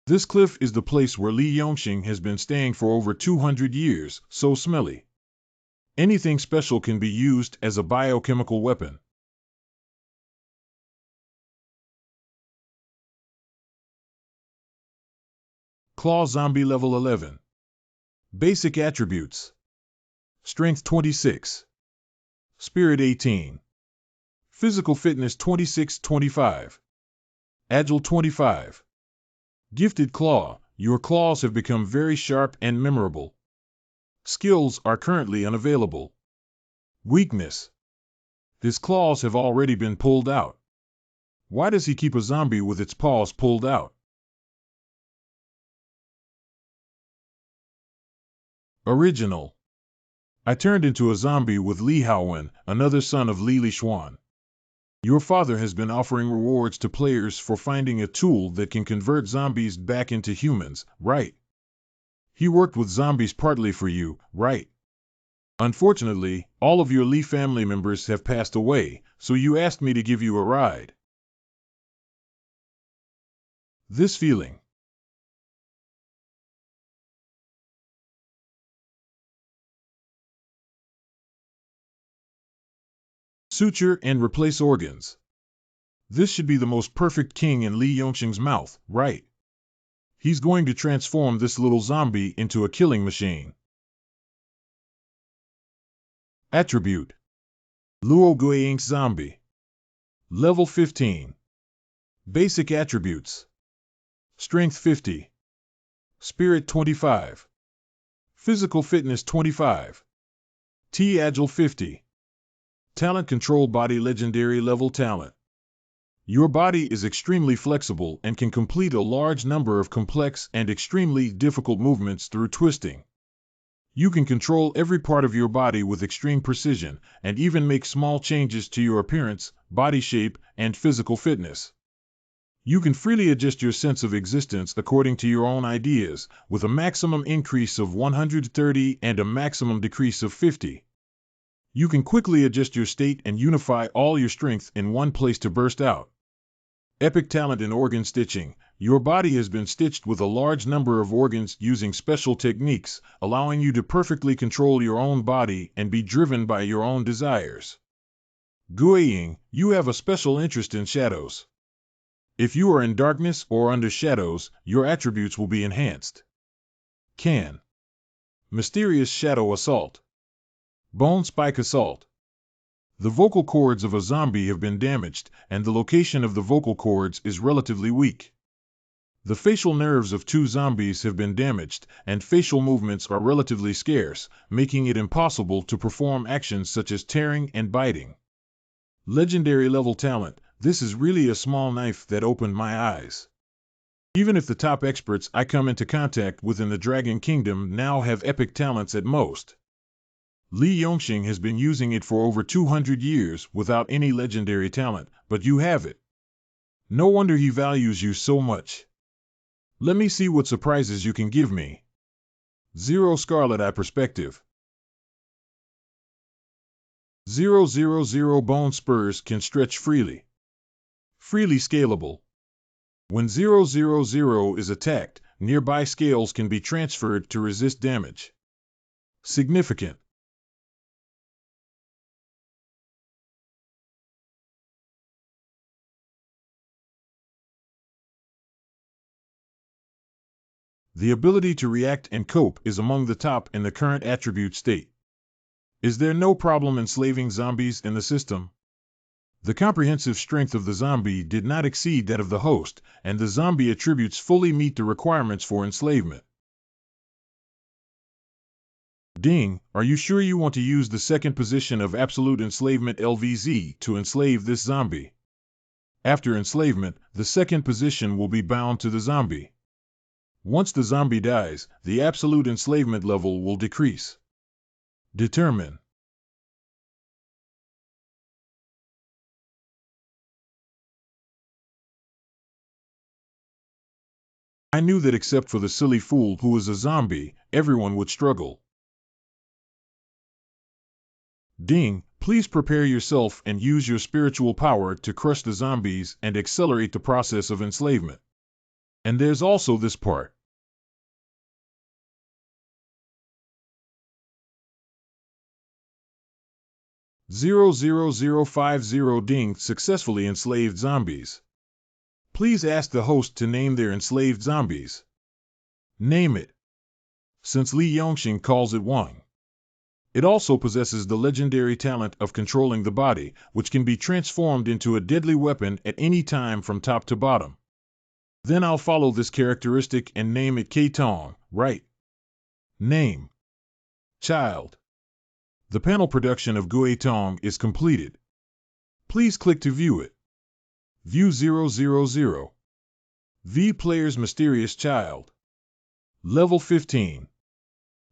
This cliff is the place where Li Yongxing has been staying for over 200 years, so smelly. Anything special can be used as a biochemical weapon. Claw Zombie Level 11. Basic Attributes. Strength 26. Spirit 18. Physical Fitness 26-25. Agile 25. Gifted Claw. Your claws have become very sharp and memorable. Skills are currently unavailable. Weakness. His claws have already been pulled out. Why does he keep a zombie with its paws pulled out? Original. I turned into a zombie with Li Haowen, another son of Li Lishuan. Your father has been offering rewards to players for finding a tool that can convert zombies back into humans, right? He worked with zombies partly for you, right? Unfortunately, all of your Li family members have passed away, so you asked me to give you a ride. This feeling. Suture and replace organs. This should be the most perfect king in Li Yongxing's mouth, right? He's going to transform this little zombie into a killing machine. Attribute. Luo Guiying Zombie. Level 15. Basic Attributes. Strength 50. Spirit 25. Physical Fitness 25. T Agile 50. Talent Control Body Legendary Level Talent. Your body is extremely flexible and can complete a large number of complex and extremely difficult movements through twisting. You can control every part of your body with extreme precision and even make small changes to your appearance, body shape, and physical fitness. You can freely adjust your sense of existence according to your own ideas, with a maximum increase of 130 and a maximum decrease of 50. You can quickly adjust your state and unify all your strength in one place to burst out. Epic talent in organ stitching. Your body has been stitched with a large number of organs using special techniques, allowing you to perfectly control your own body and be driven by your own desires. Guiying, you have a special interest in shadows. If you are in darkness or under shadows, your attributes will be enhanced. Can. Mysterious Shadow Assault. Bone Spike Assault. The vocal cords of a zombie have been damaged, and the location of the vocal cords is relatively weak. The facial nerves of 2 zombies have been damaged, and facial movements are relatively scarce, making it impossible to perform actions such as tearing and biting. Legendary level talent, this is really a small knife that opened my eyes. Even if the top experts I come into contact with in the Dragon Kingdom now have epic talents at most. Li Yongxing has been using it for over 200 years without any legendary talent, but you have it. No wonder he values you so much. Let me see what surprises you can give me. 0 Scarlet Eye Perspective. 000 Bone Spurs can stretch freely. Freely scalable. When 000 is attacked, nearby scales can be transferred to resist damage. Significant. The ability to react and cope is among the top in the current attribute state. Is there no problem enslaving zombies in the system? The comprehensive strength of the zombie did not exceed that of the host, and the zombie attributes fully meet the requirements for enslavement. Ding, are you sure you want to use the second position of Absolute Enslavement LVZ to enslave this zombie? After enslavement, the second position will be bound to the zombie. Once the zombie dies, the absolute enslavement level will decrease. Determine. I knew that except for the silly fool who was a zombie, everyone would struggle. Ding, please prepare yourself and use your spiritual power to crush the zombies and accelerate the process of enslavement. And there's also this part. (00050) Ding successfully enslaved zombies. Please ask the host to name their enslaved zombies. Name it. Since Li Yongxing calls it Wang. It also possesses the legendary talent of controlling the body, which can be transformed into a deadly weapon at any time from top to bottom. Then I'll follow this characteristic and name it K Tong, right? Name. Child. The panel production of Gui Tong is completed. Please click to view it. View 000. V Player's Mysterious Child. Level 15.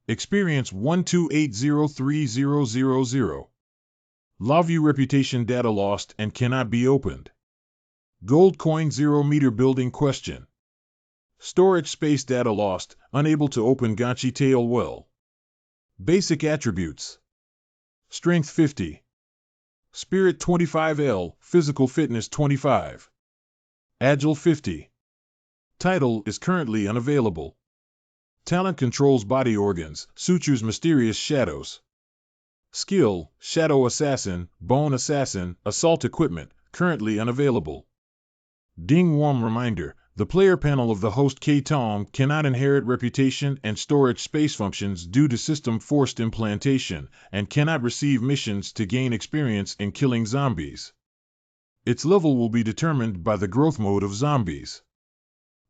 Experience 1280300. LawView reputation data lost and cannot be opened. Gold coin 0 meter building question. Storage space data lost, unable to open Ganchi Tail well. Basic attributes. Strength 50. Spirit 25L, Physical Fitness 25. Agile 50. Title is currently unavailable. Talent controls body organs, sutures mysterious shadows. Skill, Shadow Assassin, Bone Assassin, Assault Equipment, currently unavailable. Ding warm reminder, the player panel of the host K Tong cannot inherit reputation and storage space functions due to system forced implantation, and cannot receive missions to gain experience in killing zombies. Its level will be determined by the growth mode of zombies.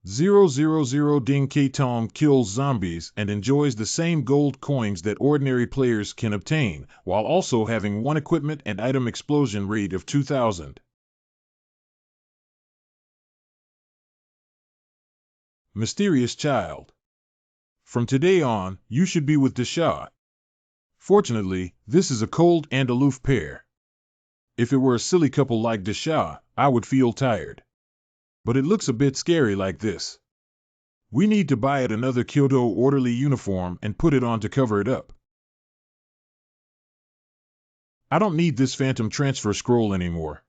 000 Ding K Tong kills zombies and enjoys the same gold coins that ordinary players can obtain, while also having one equipment and item explosion rate of 2000. Mysterious Child. From today on, you should be with Desha. Fortunately, this is a cold and aloof pair. If it were a silly couple like Desha, I would feel tired. But it looks a bit scary like this. We need to buy it another Kyoto orderly uniform and put it on to cover it up. I don't need this phantom transfer scroll anymore.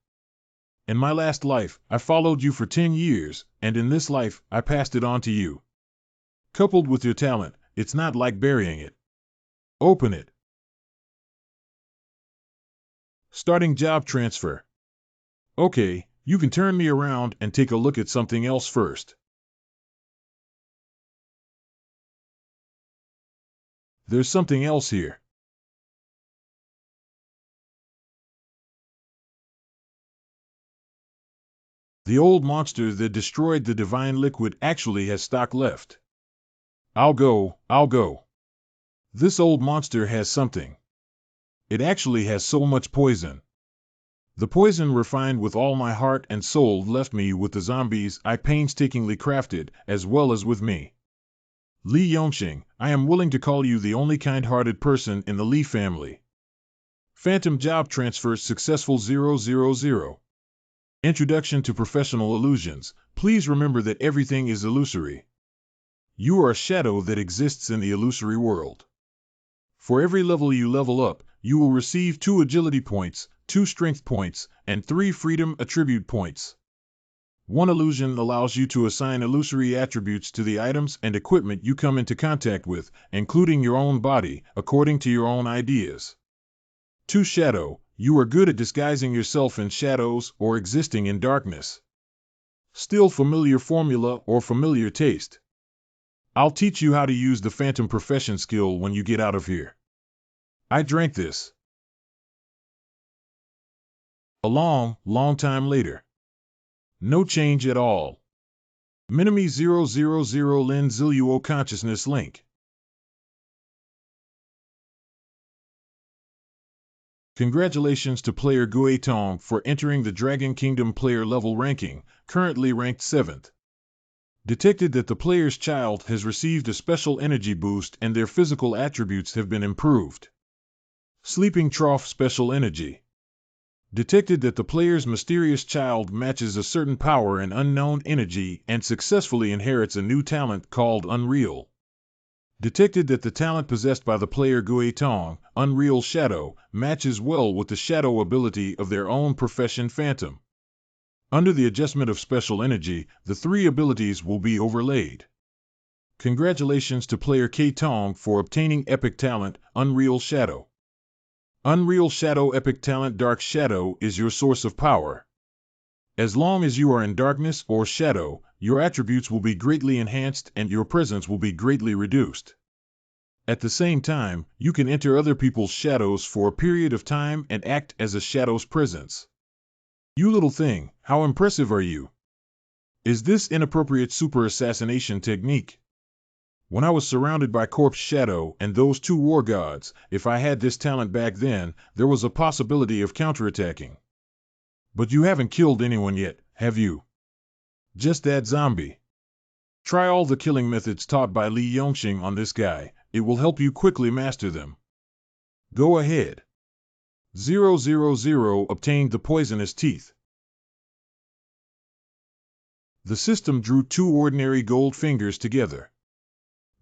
In my last life, I followed you for 10 years, and in this life, I passed it on to you. Coupled with your talent, it's not like burying it. Open it. Starting job transfer. Okay, you can turn me around and take a look at something else first. There's something else here. The old monster that destroyed the divine liquid actually has stock left. I'll go. This old monster has something. It actually has so much poison. The poison refined with all my heart and soul left me with the zombies I painstakingly crafted, as well as with me. Li Yongxing, I am willing to call you the only kind-hearted person in the Li family. Phantom job transfer successful 000. Introduction to professional illusions. Please remember that everything is illusory. You are a shadow that exists in the illusory world. For every level you level up, you will receive 2 agility points, 2 strength points, and 3 freedom attribute points. One illusion allows you to assign illusory attributes to the items and equipment you come into contact with, including your own body, according to your own ideas. 2 shadow, you are good at disguising yourself in shadows or existing in darkness. Still familiar formula or familiar taste. I'll teach you how to use the phantom profession skill when you get out of here. I drank this. A long time later. No change at all. Minami 000 Lin Ziluo Consciousness Link. Congratulations to player Gui Tong for entering the Dragon Kingdom player level ranking, currently ranked 7th. Detected that the player's child has received a special energy boost and their physical attributes have been improved. Sleeping Trough Special Energy. Detected that the player's mysterious child matches a certain power and unknown energy and successfully inherits a new talent called Unreal. Detected that the talent possessed by the player Gui Tong, Unreal Shadow, matches well with the shadow ability of their own profession Phantom. Under the adjustment of special energy, the 3 abilities will be overlaid. Congratulations to player K Tong for obtaining epic talent, Unreal Shadow. Unreal Shadow Epic Talent Dark Shadow is your source of power. As long as you are in darkness or shadow, your attributes will be greatly enhanced and your presence will be greatly reduced. At the same time, you can enter other people's shadows for a period of time and act as a shadow's presence. You little thing, how impressive are you? Is this inappropriate super assassination technique? When I was surrounded by Corpse Shadow and those 2 war gods, if I had this talent back then, there was a possibility of counterattacking. But you haven't killed anyone yet, have you? Just that zombie. Try all the killing methods taught by Li Yongxing on this guy, it will help you quickly master them. Go ahead. 000 obtained the poisonous teeth. The system drew 2 ordinary gold fingers together.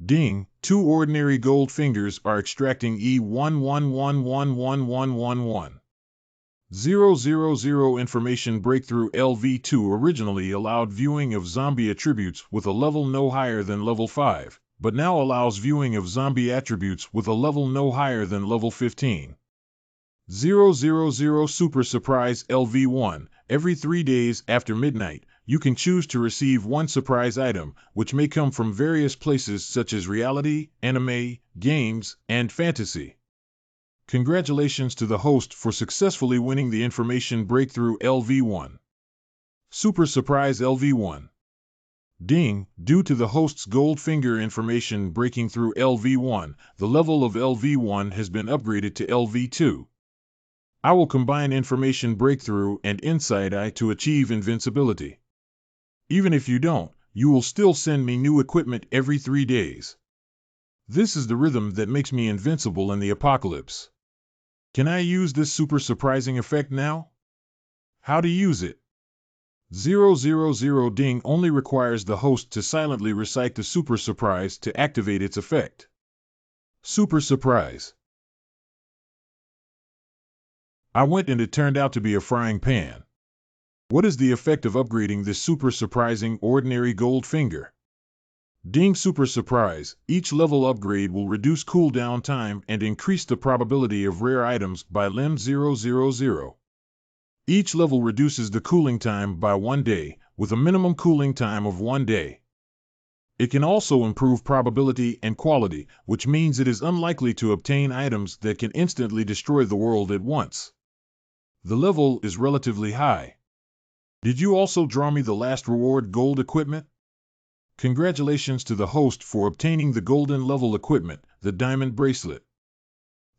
Ding, 2 ordinary gold fingers are extracting E11111111. 000 Information Breakthrough LV2 originally allowed viewing of zombie attributes with a level no higher than level 5, but now allows viewing of zombie attributes with a level no higher than level 15. 000 Super Surprise LV1. Every 3 days after midnight, you can choose to receive 1 surprise item, which may come from various places such as reality, anime, games, and fantasy. Congratulations to the host for successfully winning the Information Breakthrough LV1. Super Surprise LV1. Ding, due to the host's gold finger information breaking through LV1, the level of LV1 has been upgraded to LV2. I will combine Information Breakthrough and Insight Eye to achieve invincibility. Even if you don't, you will still send me new equipment every 3 days. This is the rhythm that makes me invincible in the apocalypse. Can I use this super surprising effect now? How to use it? 000 Ding only requires the host to silently recite the super surprise to activate its effect. Super surprise. I went and it turned out to be a frying pan. What is the effect of upgrading this super surprising ordinary gold finger? Ding Super Surprise. Each level upgrade will reduce cooldown time and increase the probability of rare items by lim 000. Each level reduces the cooling time by 1 day, with a minimum cooling time of 1 day. It can also improve probability and quality, which means it is unlikely to obtain items that can instantly destroy the world at once. The level is relatively high. Did you also draw me the last reward gold equipment? Congratulations to the host for obtaining the golden level equipment, the diamond bracelet.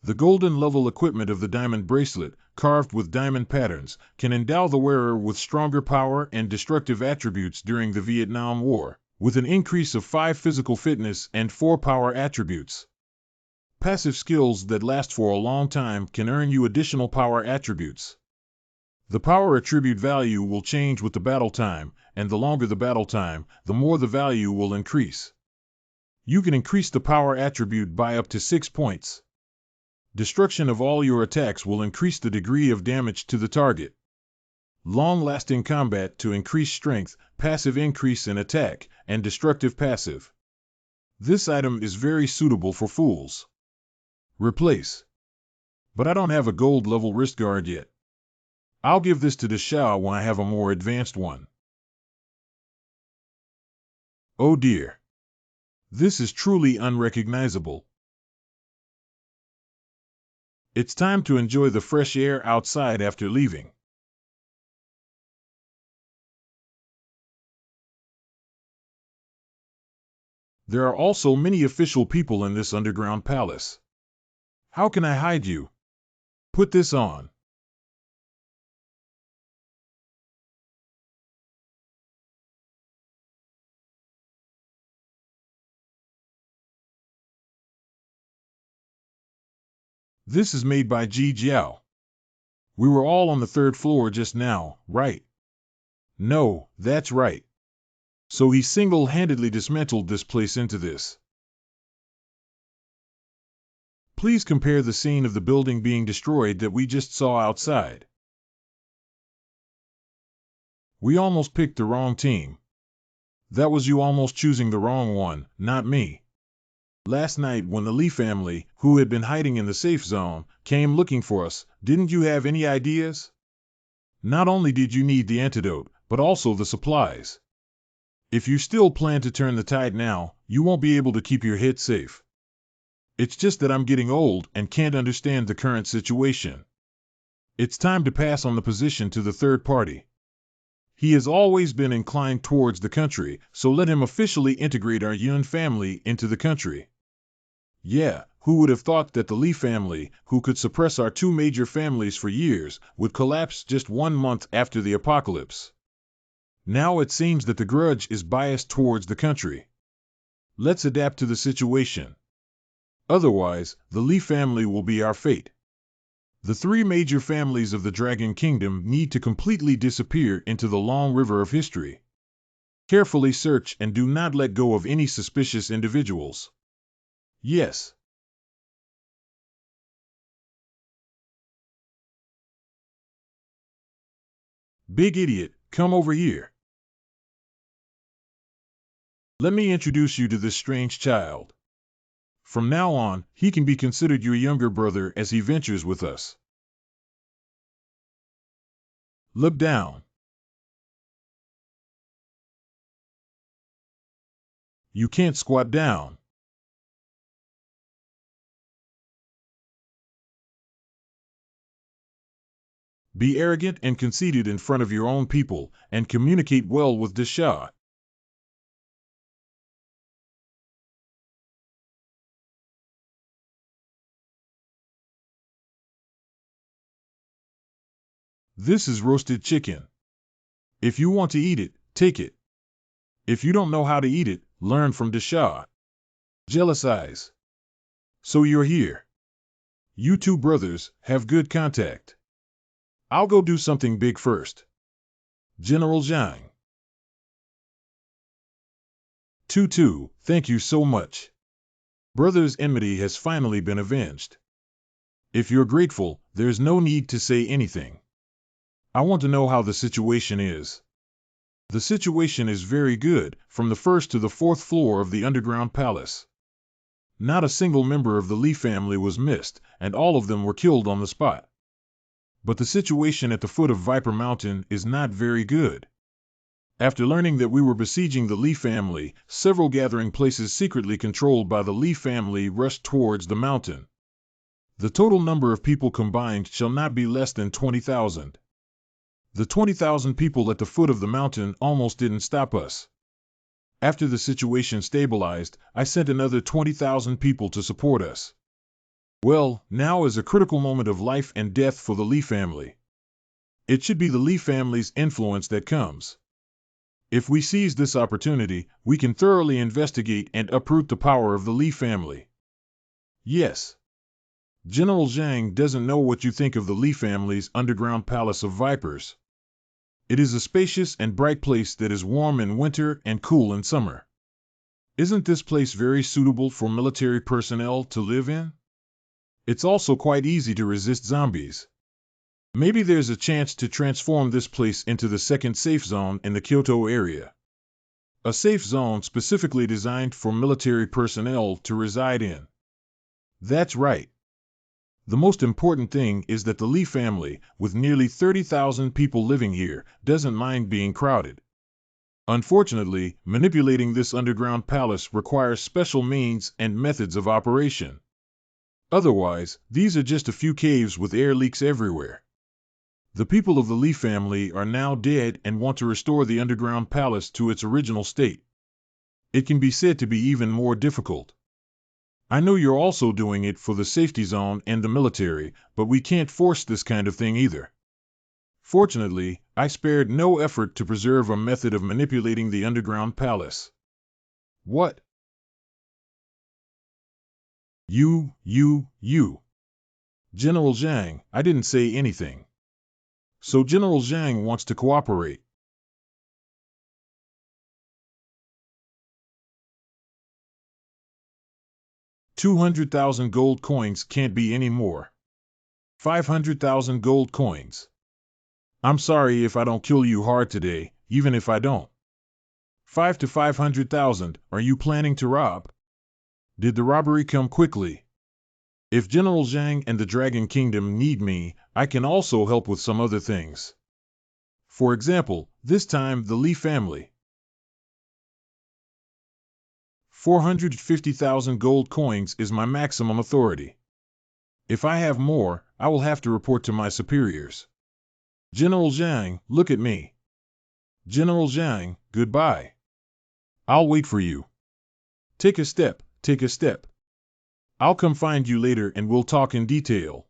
The golden level equipment of the diamond bracelet, carved with diamond patterns, can endow the wearer with stronger power and destructive attributes during the Vietnam War, with an increase of 5 physical fitness and 4 power attributes. Passive skills that last for a long time can earn you additional power attributes. The power attribute value will change with the battle time, and the longer the battle time, the more the value will increase. You can increase the power attribute by up to 6 points. Destruction of all your attacks will increase the degree of damage to the target. Long-lasting combat to increase strength, passive increase in attack, and destructive passive. This item is very suitable for fools. Replace. But I don't have a gold level wrist guard yet. I'll give this to Deshao when I have a more advanced one. Oh dear. This is truly unrecognizable. It's time to enjoy the fresh air outside after leaving. There are also many official people in this underground palace. How can I hide you? Put this on. This is made by Ji Jiao. We were all on the 3rd floor just now, right? No, that's right. So he single-handedly dismantled this place into this. Please compare the scene of the building being destroyed that we just saw outside. We almost picked the wrong team. That was you almost choosing the wrong one, not me. Last night when the Lee family, who had been hiding in the safe zone, came looking for us, didn't you have any ideas? Not only did you need the antidote, but also the supplies. If you still plan to turn the tide now, you won't be able to keep your head safe. It's just that I'm getting old and can't understand the current situation. It's time to pass on the position to the third party. He has always been inclined towards the country, so let him officially integrate our Yun family into the country. Yeah, who would have thought that the Lee family, who could suppress our 2 major families for years, would collapse just 1 month after the apocalypse? Now it seems that the grudge is biased towards the country. Let's adapt to the situation. Otherwise, the Lee family will be our fate. The 3 major families of the Dragon Kingdom need to completely disappear into the long river of history. Carefully search and do not let go of any suspicious individuals. Yes. Big idiot, come over here. Let me introduce you to this strange child. From now on, he can be considered your younger brother as he ventures with us. Look down. You can't squat down. Be arrogant and conceited in front of your own people, and communicate well with Deshao. This is roasted chicken. If you want to eat it, take it. If you don't know how to eat it, learn from Deshao. Jealous eyes. So you're here. You 2 brothers have good contact. I'll go do something big first. General Zhang. Tutu, thank you so much. Brothers' enmity has finally been avenged. If you're grateful, there's no need to say anything. I want to know how the situation is. The situation is very good, from the first to the fourth floor of the underground palace. Not a single member of the Lee family was missed, and all of them were killed on the spot. But the situation at the foot of Viper Mountain is not very good. After learning that we were besieging the Lee family, several gathering places secretly controlled by the Lee family rushed towards the mountain. The total number of people combined shall not be less than 20,000. The 20,000 people at the foot of the mountain almost didn't stop us. After the situation stabilized, I sent another 20,000 people to support us. Well, now is a critical moment of life and death for the Lee family. It should be the Lee family's influence that comes. If we seize this opportunity, we can thoroughly investigate and uproot the power of the Lee family. Yes. General Zhang doesn't know what you think of the Lee family's underground palace of vipers. It is a spacious and bright place that is warm in winter and cool in summer. Isn't this place very suitable for military personnel to live in? It's also quite easy to resist zombies. Maybe there's a chance to transform this place into the second safe zone in the Kyoto area. A safe zone specifically designed for military personnel to reside in. That's right. The most important thing is that the Lee family, with nearly 30,000 people living here, doesn't mind being crowded. Unfortunately, manipulating this underground palace requires special means and methods of operation. Otherwise, these are just a few caves with air leaks everywhere. The people of the Lee family are now dead and want to restore the underground palace to its original state. It can be said to be even more difficult. I know you're also doing it for the safety zone and the military, but we can't force this kind of thing either. Fortunately, I spared no effort to preserve a method of manipulating the underground palace. What? You. General Zhang, I didn't say anything. So General Zhang wants to cooperate. $200,000 gold coins can't be any more. 500,000 gold coins. I'm sorry if I don't kill you hard today, even if I don't. 5 to 500,000, are you planning to rob? Did the robbery come quickly? If General Zhang and the Dragon Kingdom need me, I can also help with some other things. For example, this time the Lee family. 450,000 gold coins is my maximum authority. If I have more, I will have to report to my superiors. General Zhang, look at me. General Zhang, goodbye. I'll wait for you. Take a step, take a step. I'll come find you later and we'll talk in detail.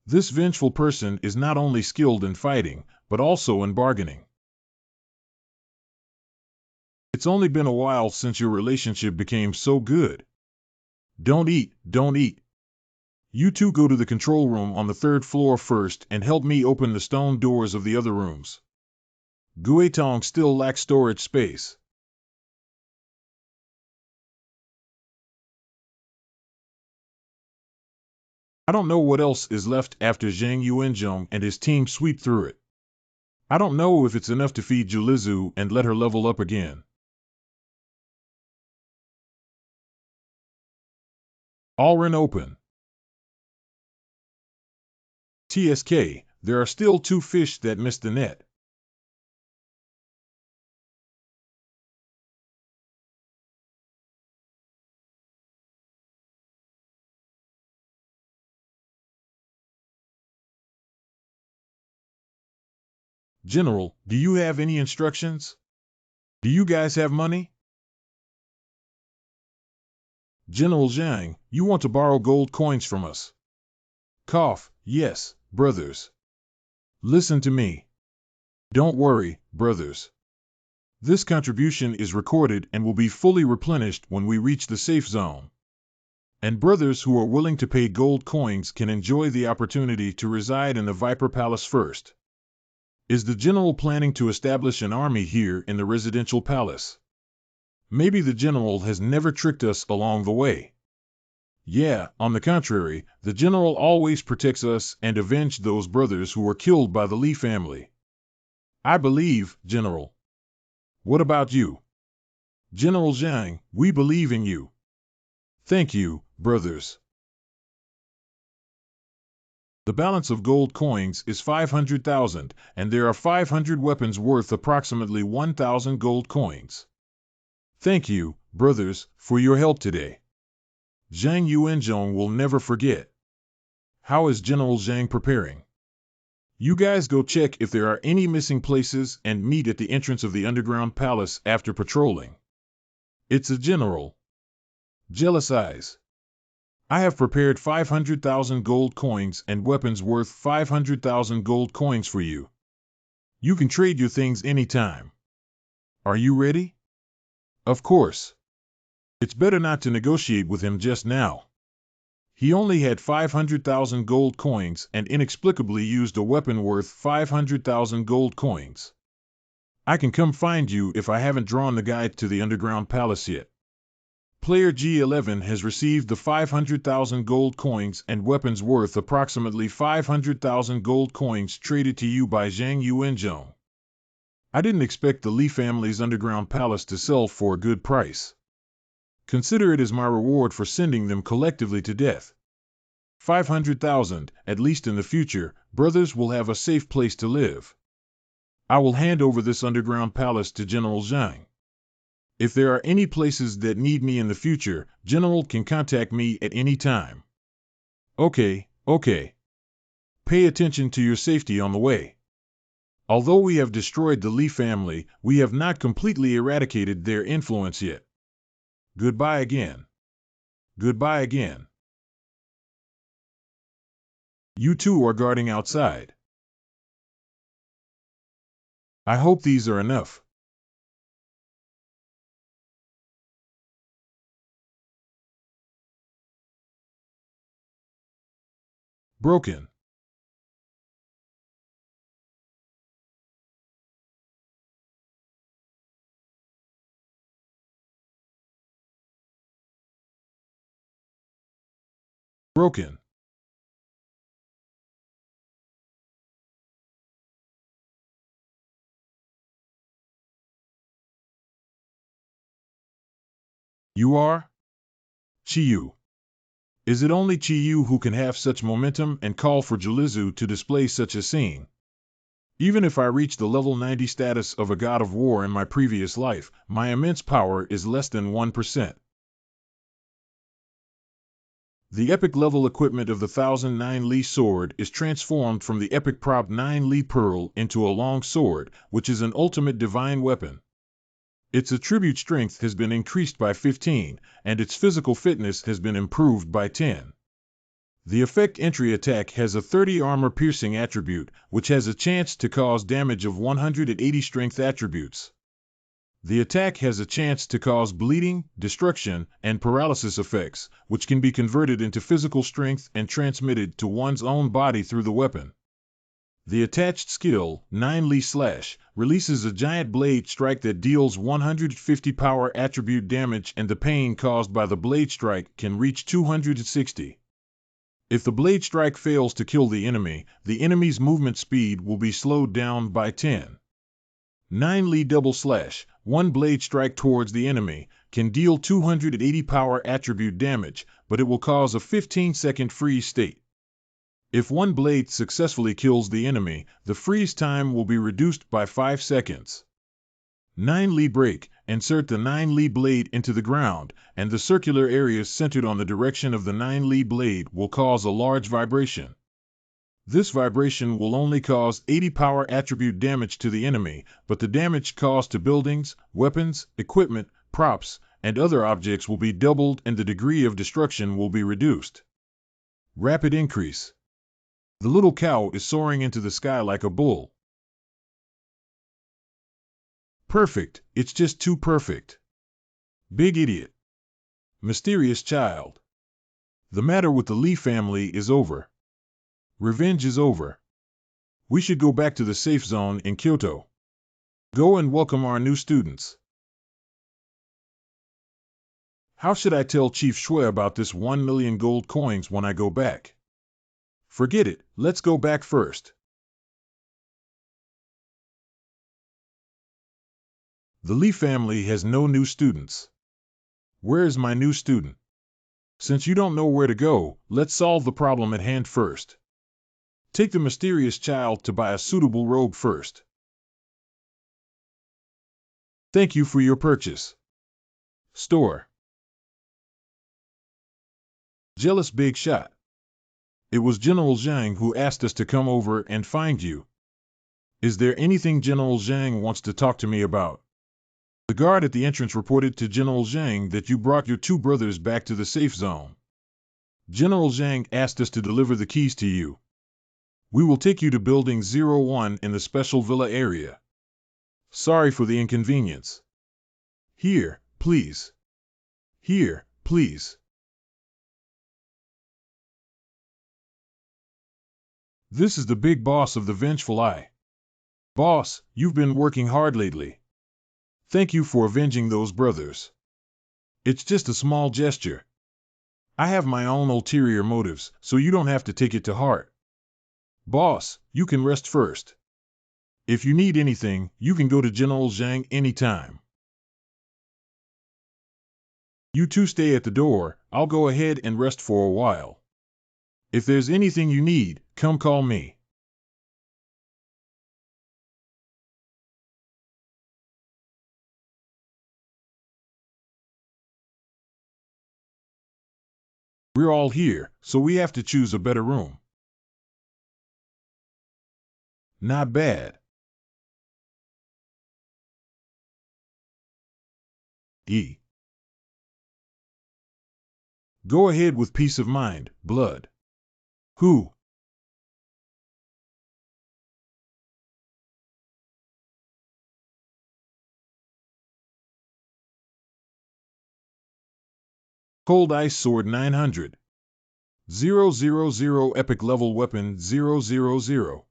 This vengeful person is not only skilled in fighting, but also in bargaining. It's only been a while since your relationship became so good. Don't eat, don't eat. You two go to the control room on the 3rd floor first and help me open the stone doors of the other rooms. Guitong still lacks storage space. I don't know what else is left after Zhang Yuanzhong and his team sweep through it. I don't know if it's enough to feed Julizu and let her level up again. Alren open. TSK, there are still 2 fish that missed the net. General, do you have any instructions? Do you guys have money? General Zhang, you want to borrow gold coins from us? Cough, yes, brothers. Listen to me. Don't worry, brothers. This contribution is recorded and will be fully replenished when we reach the safe zone. And brothers who are willing to pay gold coins can enjoy the opportunity to reside in the Viper Palace first. Is the general planning to establish an army here in the residential palace? Maybe the general has never tricked us along the way. Yeah, on the contrary, the general always protects us and avenges those brothers who were killed by the Lee family. I believe, General. What about you? General Zhang, we believe in you. Thank you, brothers. The balance of gold coins is 500,000, and there are 500 weapons worth approximately 1,000 gold coins. Thank you, brothers, for your help today. Zhang Yuanzhong will never forget. How is General Zhang preparing? You guys go check if there are any missing places and meet at the entrance of the underground palace after patrolling. It's a general. Jealous eyes. I have prepared 500,000 gold coins and weapons worth 500,000 gold coins for you. You can trade your things anytime. Are you ready? Of course. It's better not to negotiate with him just now. He only had 500,000 gold coins and inexplicably used a weapon worth 500,000 gold coins. I can come find you if I haven't drawn the guide to the underground palace yet. Player G11 has received the 500,000 gold coins and weapons worth approximately 500,000 gold coins traded to you by Zhang Yuanzhong. I didn't expect the Li family's underground palace to sell for a good price. Consider it as my reward for sending them collectively to death. 500,000, at least in the future, brothers will have a safe place to live. I will hand over this underground palace to General Zhang. If there are any places that need me in the future, General can contact me at any time. Okay. Pay attention to your safety on the way. Although we have destroyed the Li family, we have not completely eradicated their influence yet. Goodbye again. Goodbye again. You two are guarding outside. I hope these are enough. Broken. Broken. You are? Chiyu. Is it only Chiyu who can have such momentum and call for Jilizu to display such a scene? Even if I reach the level 90 status of a god of war in my previous life, my immense power is less than 1%. The epic level equipment of the 1009 Li sword is transformed from the epic prop 9 Li pearl into a long sword, which is an ultimate divine weapon. Its attribute strength has been increased by 15, and its physical fitness has been improved by 10. The effect entry attack has a 30 armor piercing attribute, which has a chance to cause damage of 180 strength attributes. The attack has a chance to cause bleeding, destruction, and paralysis effects, which can be converted into physical strength and transmitted to one's own body through the weapon. The attached skill, 9 Li Slash, releases a giant blade strike that deals 150 power attribute damage, and the pain caused by the blade strike can reach 260. If the blade strike fails to kill the enemy's movement speed will be slowed down by 10. 9 Li Double Slash, one blade strike towards the enemy, can deal 280 power attribute damage, but it will cause a 15-second freeze state. If one blade successfully kills the enemy, the freeze time will be reduced by 5 seconds. 9 Li Break, insert the 9 Li blade into the ground, and the circular areas centered on the direction of the 9 Li blade will cause a large vibration. This vibration will only cause 80 power attribute damage to the enemy, but the damage caused to buildings, weapons, equipment, props, and other objects will be doubled and the degree of destruction will be reduced. Rapid increase. The little cow is soaring into the sky like a bull. Perfect, it's just too perfect. Big idiot. Mysterious child. The matter with the Li family is over. Revenge is over. We should go back to the safe zone in Kyoto. Go and welcome our new students. How should I tell Chief Shui about this 1 million gold coins when I go back? Forget it, let's go back first. The Lee family has no new students. Where is my new student? Since you don't know where to go, let's solve the problem at hand first. Take the mysterious child to buy a suitable robe first. Thank you for your purchase. Store. Jealous big shot. It was General Zhang who asked us to come over and find you. Is there anything General Zhang wants to talk to me about? The guard at the entrance reported to General Zhang that you brought your two brothers back to the safe zone. General Zhang asked us to deliver the keys to you. We will take you to Building 01 in the special villa area. Sorry for the inconvenience. Here, please. Here, please. This is the big boss of the Vengeful Eye. Boss, you've been working hard lately. Thank you for avenging those brothers. It's just a small gesture. I have my own ulterior motives, so you don't have to take it to heart. Boss, you can rest first. If you need anything, you can go to General Zhang anytime. You two stay at the door, I'll go ahead and rest for a while. If there's anything you need, come call me. We're all here, so we have to choose a better room. Not bad. E. Go ahead with peace of mind, blood. Who? Cold Ice Sword 900. 000 Epic Level Weapon 000.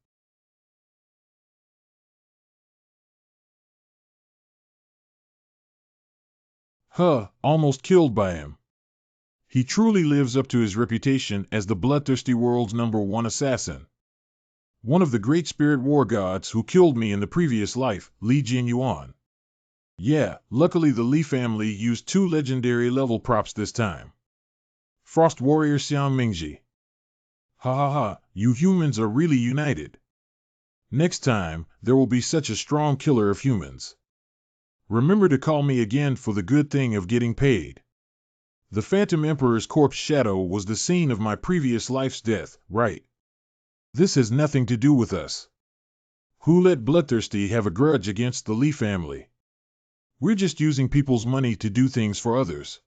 Huh, almost killed by him. He truly lives up to his reputation as the bloodthirsty world's #1 assassin. One of the great spirit war gods who killed me in the previous life, Li Jianyuan. Yeah, luckily the Li family used 2 legendary level props this time. Frost Warrior Xiang Mingji. Ha ha ha, you humans are really united. Next time, there will be such a strong killer of humans. Remember to call me again for the good thing of getting paid. The Phantom Emperor's corpse shadow was the scene of my previous life's death, right? This has nothing to do with us. Who let Bloodthirsty have a grudge against the Li family? We're just using people's money to do things for others.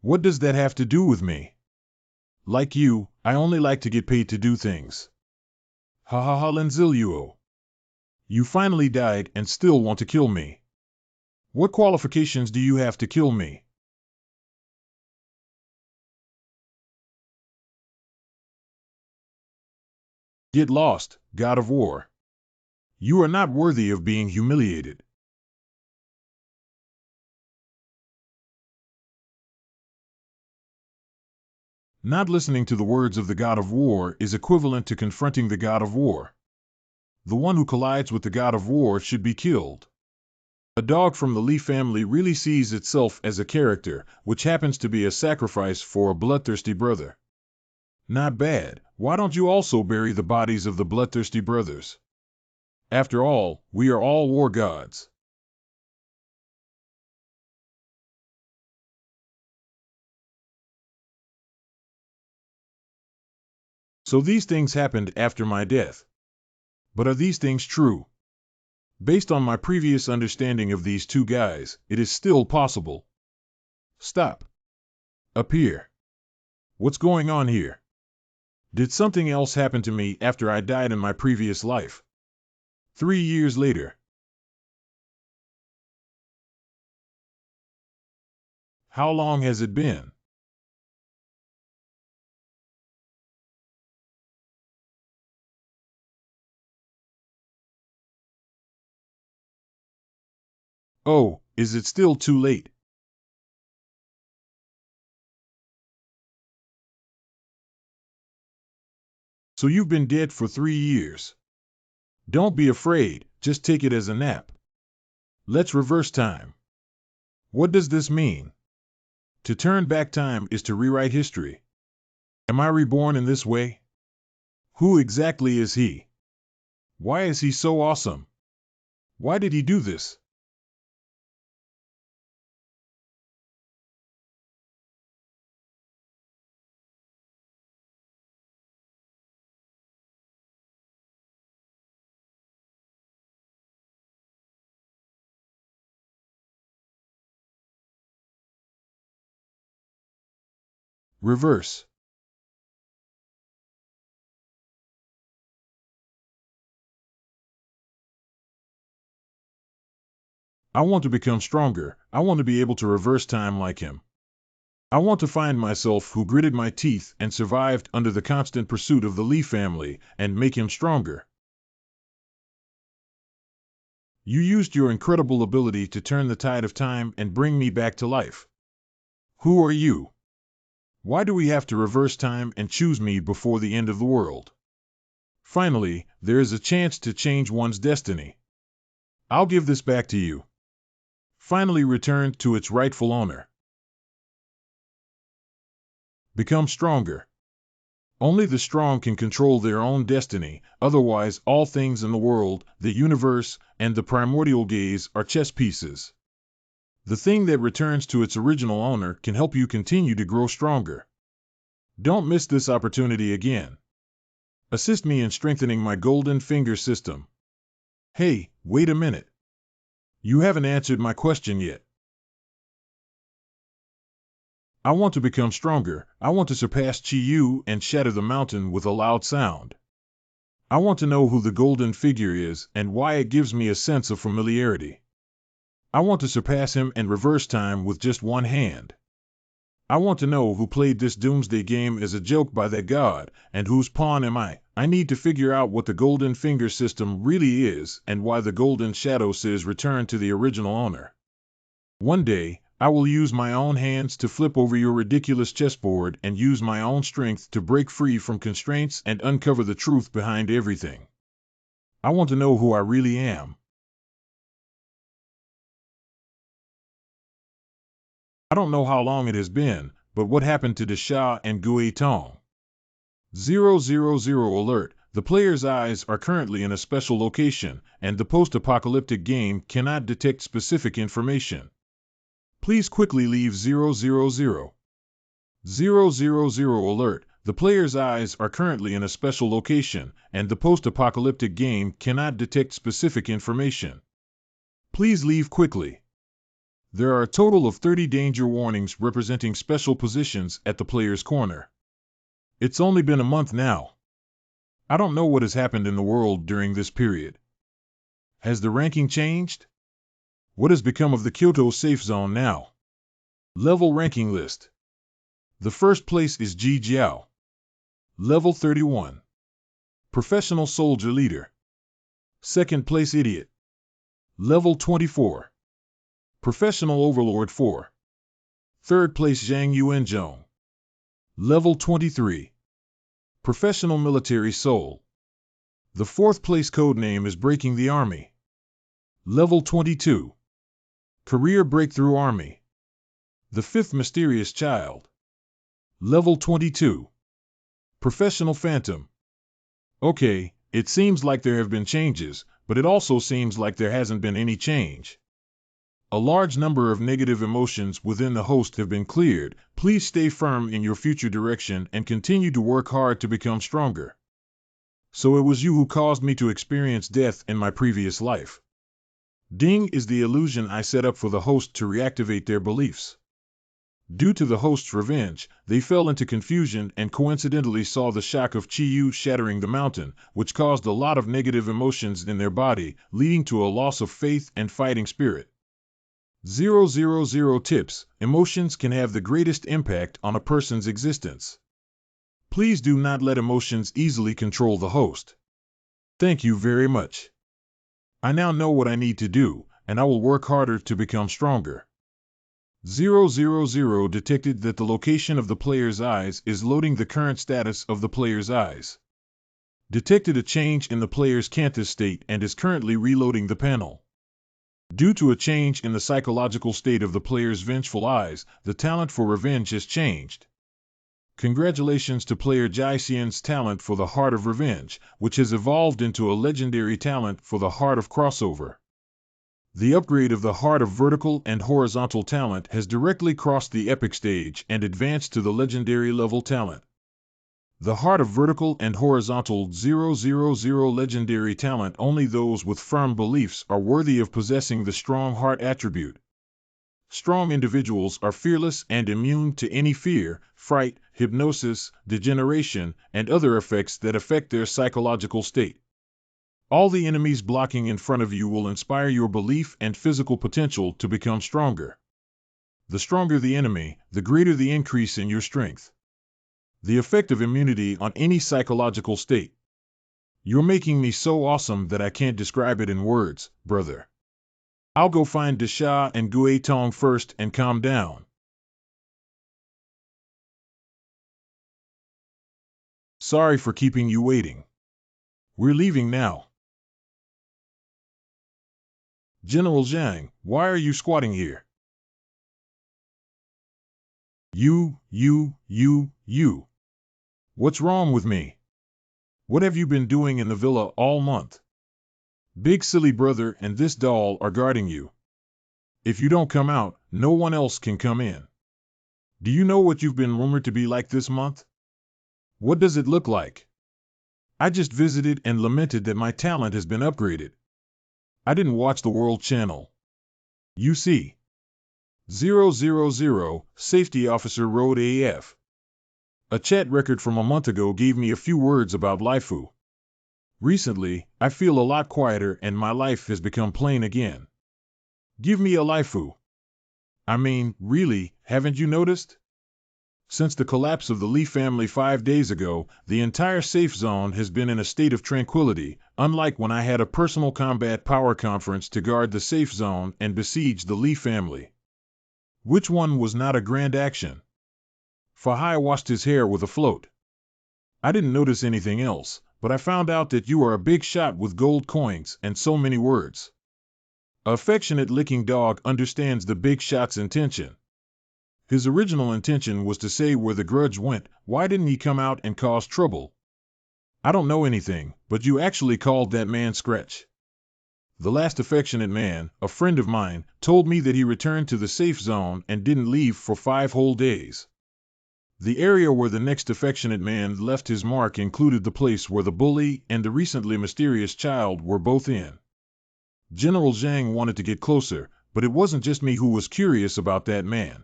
What does that have to do with me? Like you, I only like to get paid to do things. Ha ha ha, Lenzilluo. You finally died and still want to kill me. What qualifications do you have to kill me? Get lost, God of War. You are not worthy of being humiliated. Not listening to the words of the God of War is equivalent to confronting the God of War. The one who collides with the God of War should be killed. A dog from the Li family really sees itself as a character, which happens to be a sacrifice for a bloodthirsty brother. Not bad. Why don't you also bury the bodies of the bloodthirsty brothers? After all, we are all war gods. So these things happened after my death. But are these things true? Based on my previous understanding of these two guys, it is still possible. Stop. Up here. What's going on here? Did something else happen to me after I died in my previous life? 3 years later. How long has it been? Oh, is it still too late? So you've been dead for 3 years. Don't be afraid, just take it as a nap. Let's reverse time. What does this mean? To turn back time is to rewrite history. Am I reborn in this way? Who exactly is he? Why is he so awesome? Why did he do this? Reverse. I want to become stronger. I want to be able to reverse time like him. I want to find myself who gritted my teeth and survived under the constant pursuit of the Lee family and make him stronger. You used your incredible ability to turn the tide of time and bring me back to life. Who are you? Why do we have to reverse time and choose me before the end of the world? Finally, there is a chance to change one's destiny. I'll give this back to you. Finally returned to its rightful owner. Become stronger. Only the strong can control their own destiny, otherwise all things in the world, the universe, and the primordial gaze are chess pieces. The thing that returns to its original owner can help you continue to grow stronger. Don't miss this opportunity again. Assist me in strengthening my golden finger system. Hey, wait a minute. You haven't answered my question yet. I want to become stronger. I want to surpass Chi Yu and shatter the mountain with a loud sound. I want to know who the golden figure is and why it gives me a sense of familiarity. I want to surpass him and reverse time with just one hand. I want to know who played this doomsday game as a joke by that god, and whose pawn am I? I need to figure out what the golden finger system really is and why the golden shadow says return to the original owner. One day, I will use my own hands to flip over your ridiculous chessboard and use my own strength to break free from constraints and uncover the truth behind everything. I want to know who I really am. I don't know how long it has been, but what happened to Desha and Gui Tong? 000 alert. The player's eyes are currently in a special location, and the post-apocalyptic game cannot detect specific information. Please quickly leave 000. 000 alert. The player's eyes are currently in a special location, and the post-apocalyptic game cannot detect specific information. Please leave quickly. There are a total of 30 danger warnings representing special positions at the player's corner. It's only been a month now. I don't know what has happened in the world during this period. Has the ranking changed? What has become of the Kyoto safe zone now? Level ranking list. The first place is Ji Jiao. Level 31. Professional soldier leader. Second place idiot. Level 24. Professional overlord 4. Third place Zhang Yuanzhong. Level 23. Professional military soul. The fourth place codename is Breaking the Army. Level 22. Career Breakthrough Army. The fifth mysterious child. Level 22. Professional Phantom. Okay, it seems like there have been changes, but it also seems like there hasn't been any change. A large number of negative emotions within the host have been cleared. Please stay firm in your future direction and continue to work hard to become stronger. So it was you who caused me to experience death in my previous life. Ding is the illusion I set up for the host to reactivate their beliefs. Due to the host's revenge, they fell into confusion and coincidentally saw the shock of Chi Yu shattering the mountain, which caused a lot of negative emotions in their body, leading to a loss of faith and fighting spirit. 000 tips. Emotions can have the greatest impact on a person's existence. Please do not let emotions easily control the host. Thank you very much. I now know what I need to do, and I will work harder to become stronger. 000 detected that the location of the player's eyes is loading the current status of the player's eyes. Detected a change in the player's Cantus state and is currently reloading the panel. Due to a change in the psychological state of the player's vengeful eyes, the talent for revenge has changed. Congratulations to player Jaixian's talent for the Heart of Revenge, which has evolved into a legendary talent for the Heart of Crossover. The upgrade of the Heart of Vertical and Horizontal talent has directly crossed the epic stage and advanced to the legendary level talent. The Heart of Vertical and Horizontal 000 legendary talent. Only those with firm beliefs are worthy of possessing the strong heart attribute. Strong individuals are fearless and immune to any fear, fright, hypnosis, degeneration, and other effects that affect their psychological state. All the enemies blocking in front of you will inspire your belief and physical potential to become stronger. The stronger the enemy, the greater the increase in your strength. The effect of immunity on any psychological state. You're making me so awesome that I can't describe it in words, brother. I'll go find Desha and Gui Tong first and calm down. Sorry for keeping you waiting. We're leaving now. General Zhang, why are you squatting here? You. What's wrong with me? What have you been doing in the villa all month? Big silly brother and this doll are guarding you. If you don't come out, no one else can come in. Do you know what you've been rumored to be like this month? What does it look like? I just visited and lamented that my talent has been upgraded. I didn't watch the World Channel. You see. 000, Safety Officer Road AF. A chat record from a month ago gave me a few words about Lifu. Recently, I feel a lot quieter and my life has become plain again. Give me a Lifu. I mean, really, haven't you noticed? Since the collapse of the Li family 5 days ago, the entire safe zone has been in a state of tranquility, unlike when I had a personal combat power conference to guard the safe zone and besiege the Li family. Which one was not a grand action? Fahai washed his hair with a float. I didn't notice anything else, but I found out that you are a big shot with gold coins and so many words. A affectionate licking dog understands the big shot's intention. His original intention was to say where the grudge went, why didn't he come out and cause trouble? I don't know anything, but you actually called that man Scratch. The last affectionate man, a friend of mine, told me that he returned to the safe zone and didn't leave for 5 whole days. The area where the next affectionate man left his mark included the place where the bully and the recently mysterious child were both in. General Zhang wanted to get closer, but it wasn't just me who was curious about that man.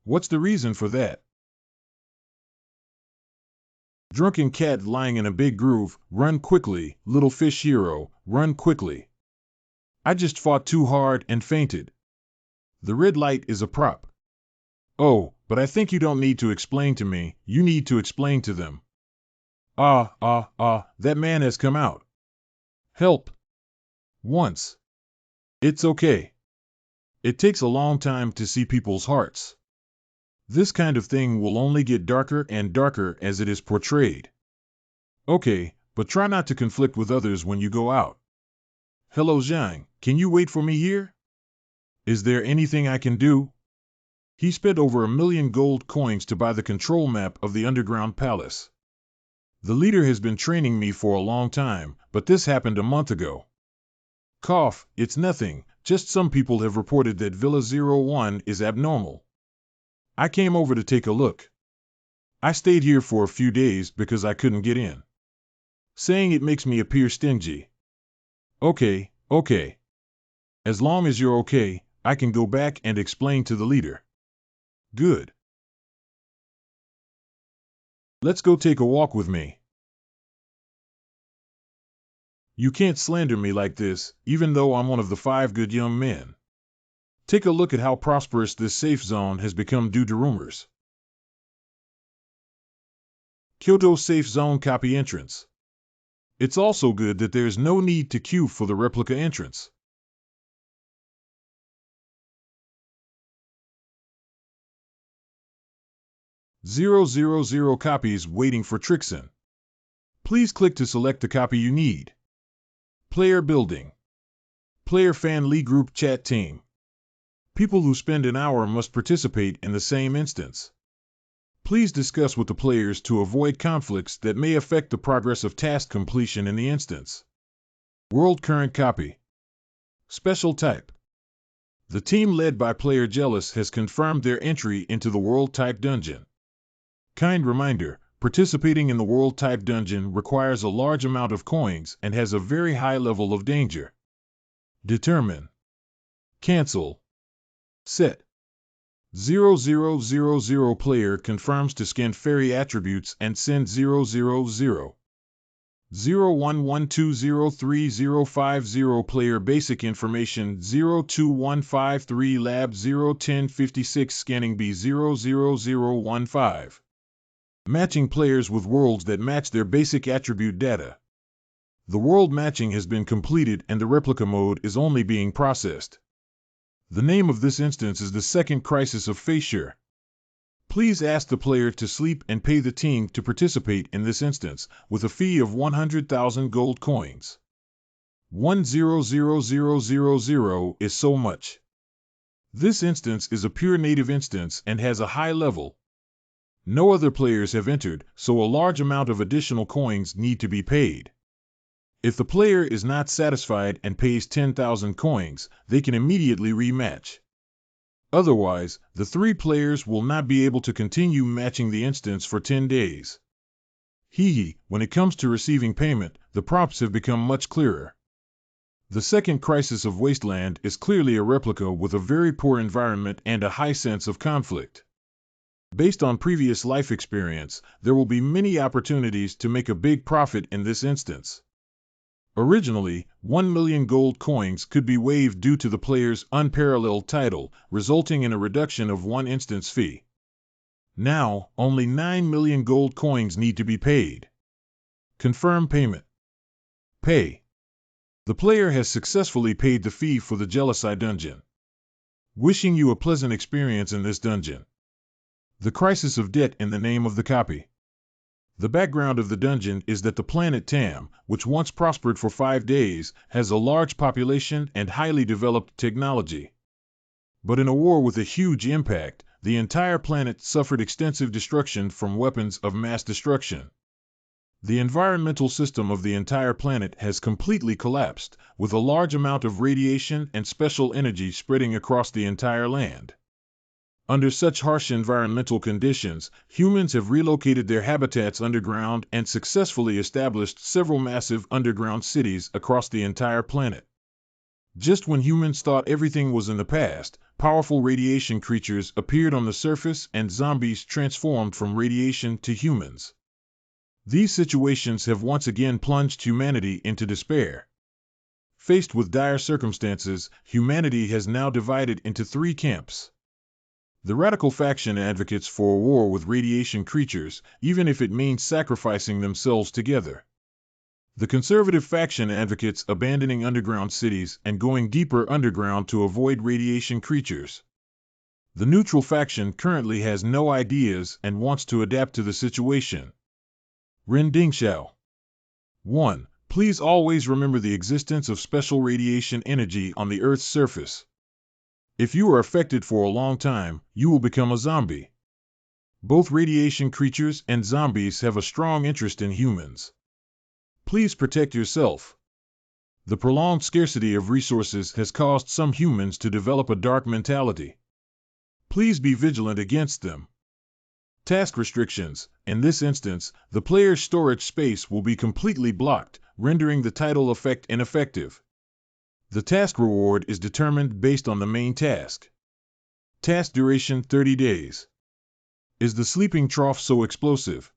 What's the reason for that? Drunken cat lying in a big groove, run quickly, little fish hero, run quickly. I just fought too hard and fainted. The red light is a prop. Oh, but I think you don't need to explain to me, you need to explain to them. That man has come out. Help. Once. It's okay. It takes a long time to see people's hearts. This kind of thing will only get darker and darker as it is portrayed. Okay, but try not to conflict with others when you go out. Hello Zhang, can you wait for me here? Is there anything I can do? He spent over 1 million gold coins to buy the control map of the underground palace. The leader has been training me for a long time, but this happened a month ago. Cough, it's nothing, just some people have reported that Villa 01 is abnormal. I came over to take a look. I stayed here for a few days because I couldn't get in. Saying it makes me appear stingy. Okay. As long as you're okay, I can go back and explain to the leader. Good. Let's go take a walk with me. You can't slander me like this, even though I'm one of the 5 good young men. Take a look at how prosperous this safe zone has become due to rumors. Kyoto Safe Zone copy entrance. It's also good that there's no need to queue for the replica entrance. .000 copies waiting for Trixon. Please click to select the copy you need. Player building. Player Fan Lee Group Chat Team. People who spend an hour must participate in the same instance. Please discuss with the players to avoid conflicts that may affect the progress of task completion in the instance. World Current Copy. Special Type. The team led by player Jealous has confirmed their entry into the World Type Dungeon. Kind reminder, participating in the World Type Dungeon requires a large amount of coins and has a very high level of danger. Determine. Cancel. Set. 0000 player confirms to scan fairy attributes and send 000. 01120350 player basic information 02153 lab 01056 scanning B00015. Matching players with worlds that match their basic attribute data. The world matching has been completed and the replica mode is only being processed. The name of this instance is the Second Crisis of Feysure. Please ask the player to sleep and pay the team to participate in this instance, with a fee of 100,000 gold coins. 100,000 is so much. This instance is a pure native instance and has a high level. No other players have entered, so a large amount of additional coins need to be paid. If the player is not satisfied and pays 10,000 coins, they can immediately rematch. Otherwise, the 3 players will not be able to continue matching the instance for 10 days. When it comes to receiving payment, the prompts have become much clearer. The Second Crisis of Wasteland is clearly a replica with a very poor environment and a high sense of conflict. Based on previous life experience, there will be many opportunities to make a big profit in this instance. Originally, 1 million gold coins could be waived due to the player's unparalleled title, resulting in a reduction of 1 instance fee. Now, only 9 million gold coins need to be paid. Confirm payment. Pay. The player has successfully paid the fee for the Jealousy dungeon. Wishing you a pleasant experience in this dungeon. The Crisis of Debt in the name of the copy. The background of the dungeon is that the planet Tam, which once prospered for 5 days, has a large population and highly developed technology. But in a war with a huge impact, the entire planet suffered extensive destruction from weapons of mass destruction. The environmental system of the entire planet has completely collapsed, with a large amount of radiation and special energy spreading across the entire land. Under such harsh environmental conditions, humans have relocated their habitats underground and successfully established several massive underground cities across the entire planet. Just when humans thought everything was in the past, powerful radiation creatures appeared on the surface and zombies transformed from radiation to humans. These situations have once again plunged humanity into despair. Faced with dire circumstances, humanity has now divided into 3 camps. The radical faction advocates for a war with radiation creatures, even if it means sacrificing themselves together. The conservative faction advocates abandoning underground cities and going deeper underground to avoid radiation creatures. The neutral faction currently has no ideas and wants to adapt to the situation. Ren Dingxiao. 1. Please always remember the existence of special radiation energy on the Earth's surface. If you are affected for a long time, you will become a zombie. Both radiation creatures and zombies have a strong interest in humans. Please protect yourself. The prolonged scarcity of resources has caused some humans to develop a dark mentality. Please be vigilant against them. Task restrictions. In this instance, the player's storage space will be completely blocked, rendering the title effect ineffective. The task reward is determined based on the main task. Task duration 30 days. Is the sleeping trough so explosive?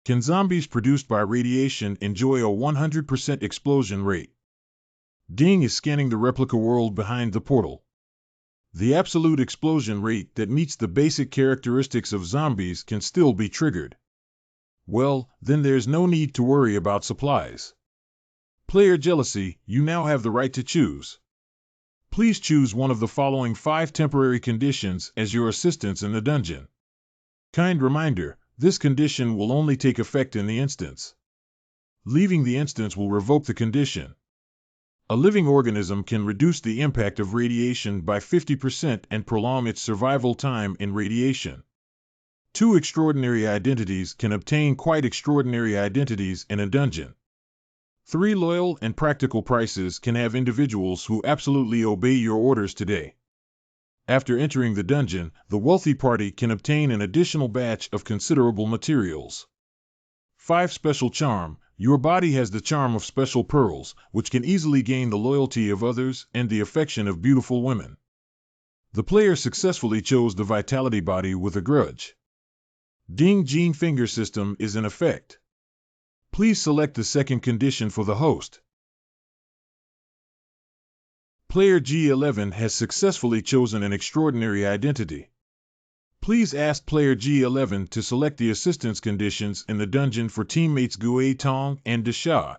Can zombies produced by radiation enjoy a 100% explosion rate? Ding is scanning the replica world behind the portal. The absolute explosion rate that meets the basic characteristics of zombies can still be triggered. Well, then there's no need to worry about supplies. Player Jealousy, you now have the right to choose. Please choose one of the following 5 temporary conditions as your assistance in the dungeon. Kind reminder, this condition will only take effect in the instance. Leaving the instance will revoke the condition. A living organism can reduce the impact of radiation by 50% and prolong its survival time in radiation. Two extraordinary identities can obtain quite extraordinary identities in a dungeon. Three loyal and practical prices can have individuals who absolutely obey your orders today. After entering the dungeon, the wealthy party can obtain an additional batch of considerable materials. 5. Special charm. Your body has the charm of special pearls, which can easily gain the loyalty of others and the affection of beautiful women. The player successfully chose the vitality body with a grudge. Ding Gene Finger System is in effect. Please select the second condition for the host. Player G11 has successfully chosen an extraordinary identity. Please ask Player G11 to select the assistance conditions in the dungeon for teammates Gui Tong and Desha.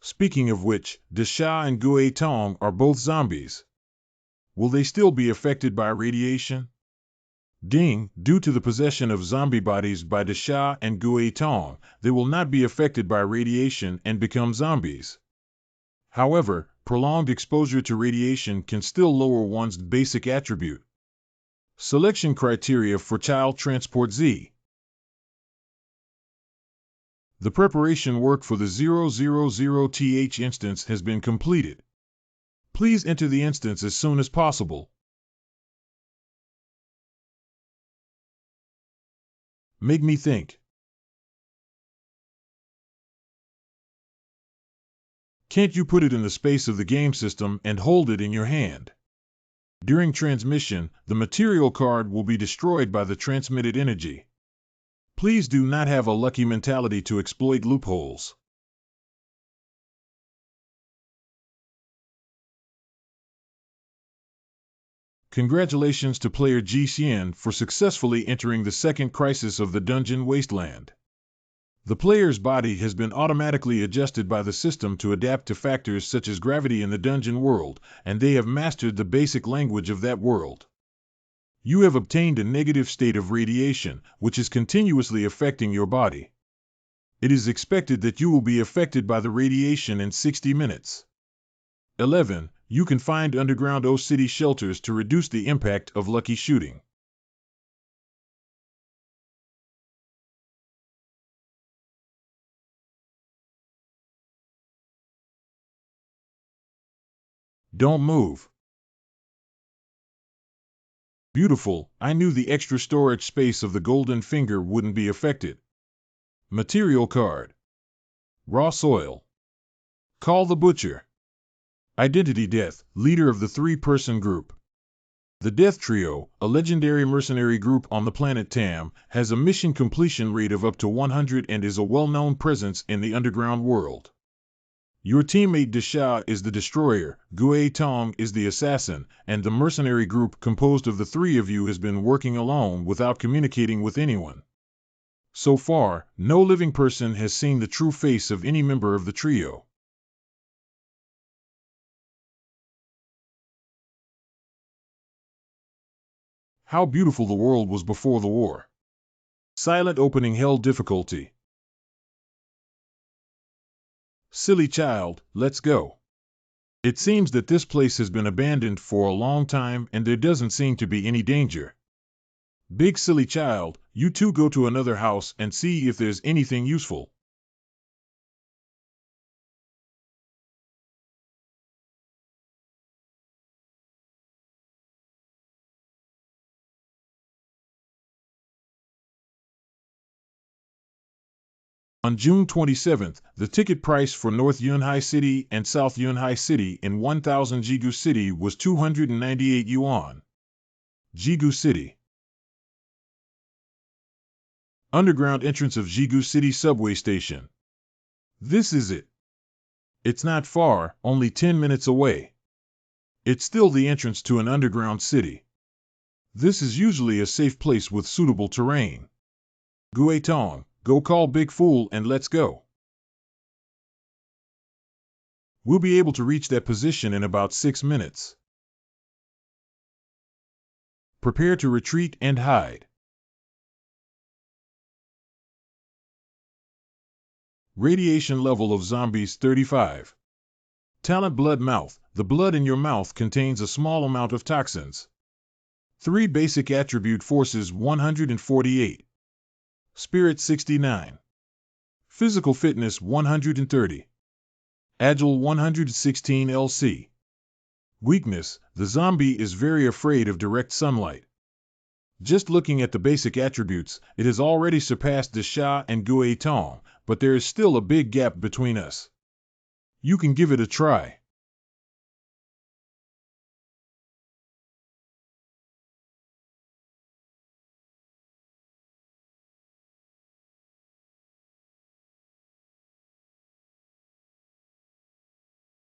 Speaking of which, Desha and Gui Tong are both zombies. Will they still be affected by radiation? Ding, due to the possession of zombie bodies by Desha and Gui Tong, they will not be affected by radiation and become zombies. However, prolonged exposure to radiation can still lower one's basic attribute. Selection criteria for Child Transport Z. The preparation work for the 000th instance has been completed. Please enter the instance as soon as possible. Make me think. Can't you put it in the space of the game system and hold it in your hand? During transmission, the material card will be destroyed by the transmitted energy. Please do not have a lucky mentality to exploit loopholes. Congratulations to player Ji Xian for successfully entering the second crisis of the dungeon wasteland. The player's body has been automatically adjusted by the system to adapt to factors such as gravity in the dungeon world, and they have mastered the basic language of that world. You have obtained a negative state of radiation, which is continuously affecting your body. It is expected that you will be affected by the radiation in 60 minutes. 11. You can find underground O-City shelters to reduce the impact of lucky shooting. Don't move. Beautiful, I knew the extra storage space of the golden finger wouldn't be affected. Material card. Raw soil. Call the butcher. Identity Death, leader of the three-person group. The Death Trio, a legendary mercenary group on the planet Tam, has a mission completion rate of up to 100 and is a well-known presence in the underground world. Your teammate Desha is the destroyer, Gui Tong is the assassin, and the mercenary group composed of the three of you has been working alone without communicating with anyone. So far, no living person has seen the true face of any member of the trio. How beautiful the world was before the war. Silent opening hell difficulty. Silly child, let's go. It seems that this place has been abandoned for a long time and there doesn't seem to be any danger. Big silly child, you two go to another house and see if there's anything useful. On June 27th, the ticket price for North Yunhai City and South Yunhai City in 1000 Jigu City was 298 yuan. Jigu City. Underground entrance of Jigu City subway station. This is it. It's not far, only 10 minutes away. It's still the entrance to an underground city. This is usually a safe place with suitable terrain. Gui Tong, go call Big Fool and let's go. We'll be able to reach that position in about 6 minutes. Prepare to retreat and hide. Radiation level of zombies 35. Talent blood mouth. The blood in your mouth contains a small amount of toxins. 3 basic attribute forces 148. Spirit 69. Physical fitness 130. Agile 116 LC. Weakness. The zombie is very afraid of direct sunlight. Just looking at the basic attributes, it has already surpassed the Sha and Gui Tong, but there is still a big gap between us. You can give it a try.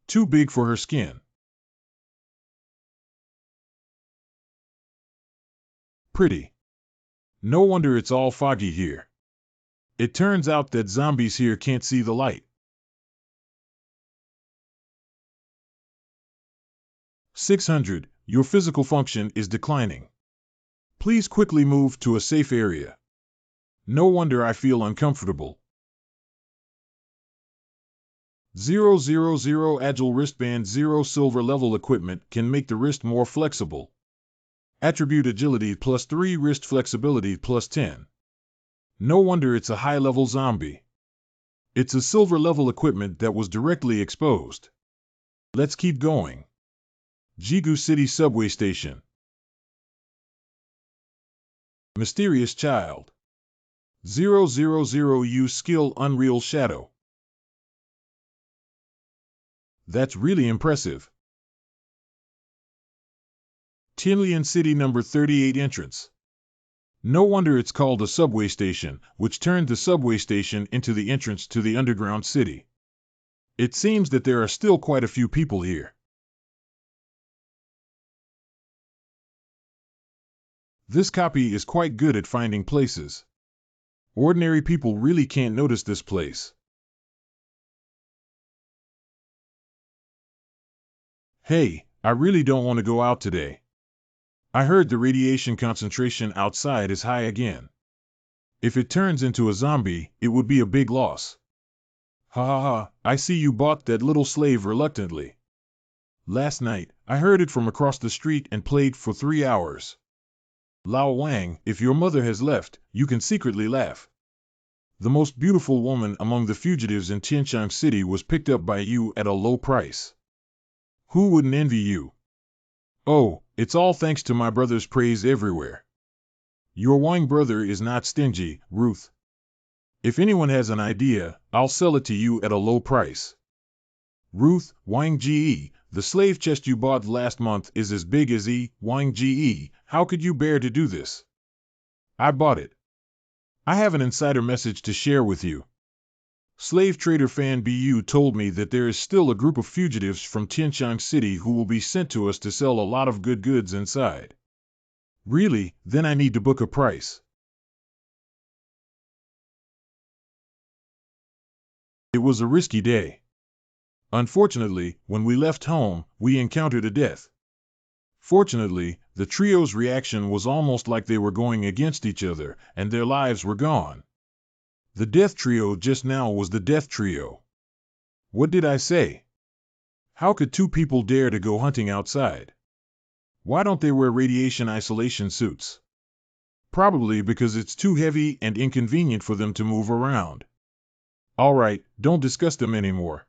Too big for her skin. Pretty. No wonder it's all foggy here. It turns out that zombies here can't see the light. 600. Your physical function is declining. Please quickly move to a safe area. No wonder I feel uncomfortable. 000 Agile wristband. 0 silver level equipment can make the wrist more flexible. Attribute agility +3, wrist flexibility +10. No wonder it's a high-level zombie. It's a silver level equipment that was directly exposed. Let's keep going. Jigu City subway station. Mysterious child. 000 Use skill Unreal Shadow. That's really impressive. Tianlian City number 38 entrance. No wonder it's called a subway station, which turned the subway station into the entrance to the underground city. It seems that there are still quite a few people here. This copy is quite good at finding places. Ordinary people really can't notice this place. Hey, I really don't want to go out today. I heard the radiation concentration outside is high again. If it turns into a zombie, it would be a big loss. Ha ha ha, I see you bought that little slave reluctantly. Last night, I heard it from across the street and played for 3 hours. Lao Wang, if your mother has left, you can secretly laugh. The most beautiful woman among the fugitives in Tianchang City was picked up by you at a low price. Who wouldn't envy you? Oh, it's all thanks to my brother's praise everywhere. Your Wang brother is not stingy, Ruth. If anyone has an idea, I'll sell it to you at a low price. Ruth, Wang Ge, the slave chest you bought last month is as big as Wang Ge. How could you bear to do this? I bought it. I have an insider message to share with you. Slave trader Fan Bu told me that there is still a group of fugitives from Tianchang City who will be sent to us to sell a lot of good goods inside. Really? Then I need to book a price. It was a risky day. Unfortunately, when we left home, we encountered a death. Fortunately, the trio's reaction was almost like they were going against each other, and their lives were gone. The death trio just now was the death trio. What did I say? How could 2 people dare to go hunting outside? Why don't they wear radiation isolation suits? Probably because it's too heavy and inconvenient for them to move around. Alright, don't discuss them anymore.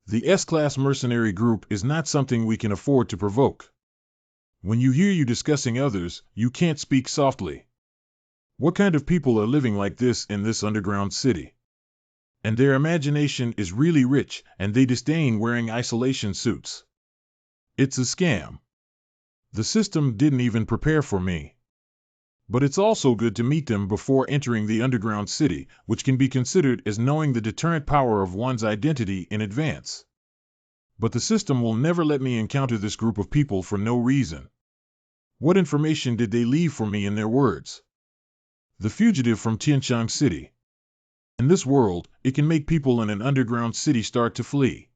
The S-Class mercenary group is not something we can afford to provoke. When you hear you discussing others, you can't speak softly. What kind of people are living like this in this underground city? And their imagination is really rich, and they disdain wearing isolation suits. It's a scam. The system didn't even prepare for me. But it's also good to meet them before entering the underground city, which can be considered as knowing the deterrent power of one's identity in advance. But the system will never let me encounter this group of people for no reason. What information did they leave for me in their words? The fugitive from Tianchang City. In this world, it can make people in an underground city start to flee.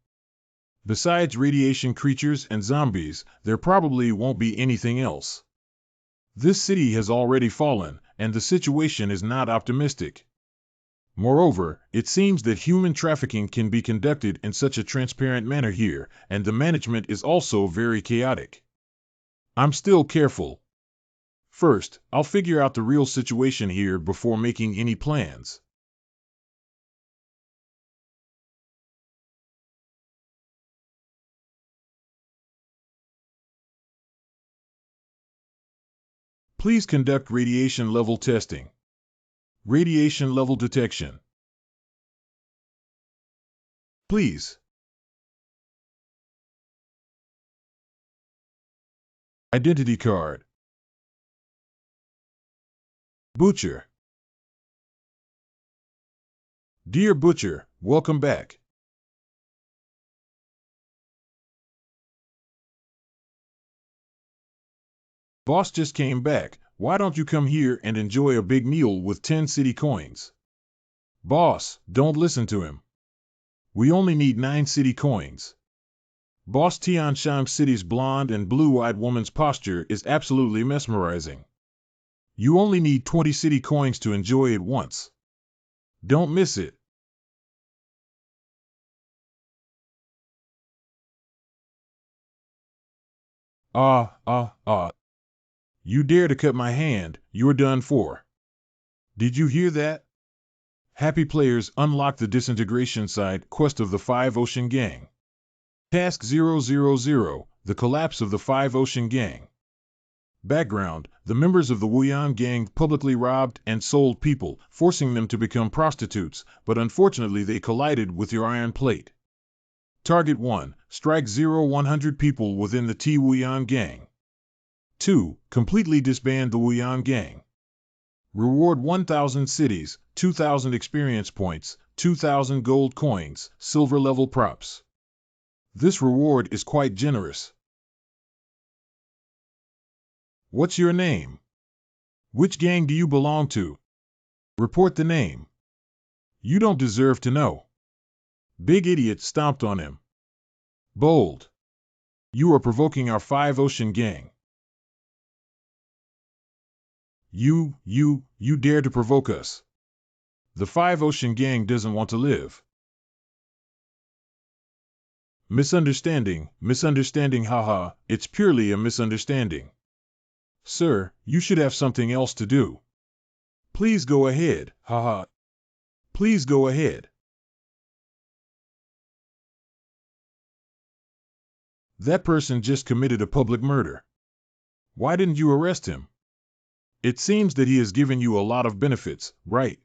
Besides radiation creatures and zombies, there probably won't be anything else. This city has already fallen, and the situation is not optimistic. Moreover, it seems that human trafficking can be conducted in such a transparent manner here, and the management is also very chaotic. I'm still careful. First, I'll figure out the real situation here before making any plans. Please conduct radiation level testing. Radiation level detection. Please. Identity card. Butcher. Dear Butcher, welcome back. Boss just came back. Why don't you come here and enjoy a big meal with 10 city coins? Boss, don't listen to him. We only need 9 city coins. Boss Tianshan City's blonde and blue-eyed woman's posture is absolutely mesmerizing. You only need 20 city coins to enjoy it once. Don't miss it. You dare to cut my hand, you're done for. Did you hear that? Happy players unlock the disintegration side quest of the Five Ocean Gang. Task 000, the collapse of the Five Ocean Gang. Background, the members of the Wuyan Gang publicly robbed and sold people, forcing them to become prostitutes, but unfortunately they collided with your iron plate. Target 1, strike 100 people within the T Wuyan Gang. 2. Completely disband the Wuyan Gang. Reward 1,000 cities, 2,000 experience points, 2,000 gold coins, silver level props. This reward is quite generous. What's your name? Which gang do you belong to? Report the name. You don't deserve to know. Big idiot stomped on him. Bold. You are provoking our Five Ocean Gang. You dare to provoke us. The Five Ocean Gang doesn't want to live. Misunderstanding, haha, it's purely a misunderstanding. Sir, you should have something else to do. Please go ahead, haha. Please go ahead. That person just committed a public murder. Why didn't you arrest him? It seems that he has given you a lot of benefits, right?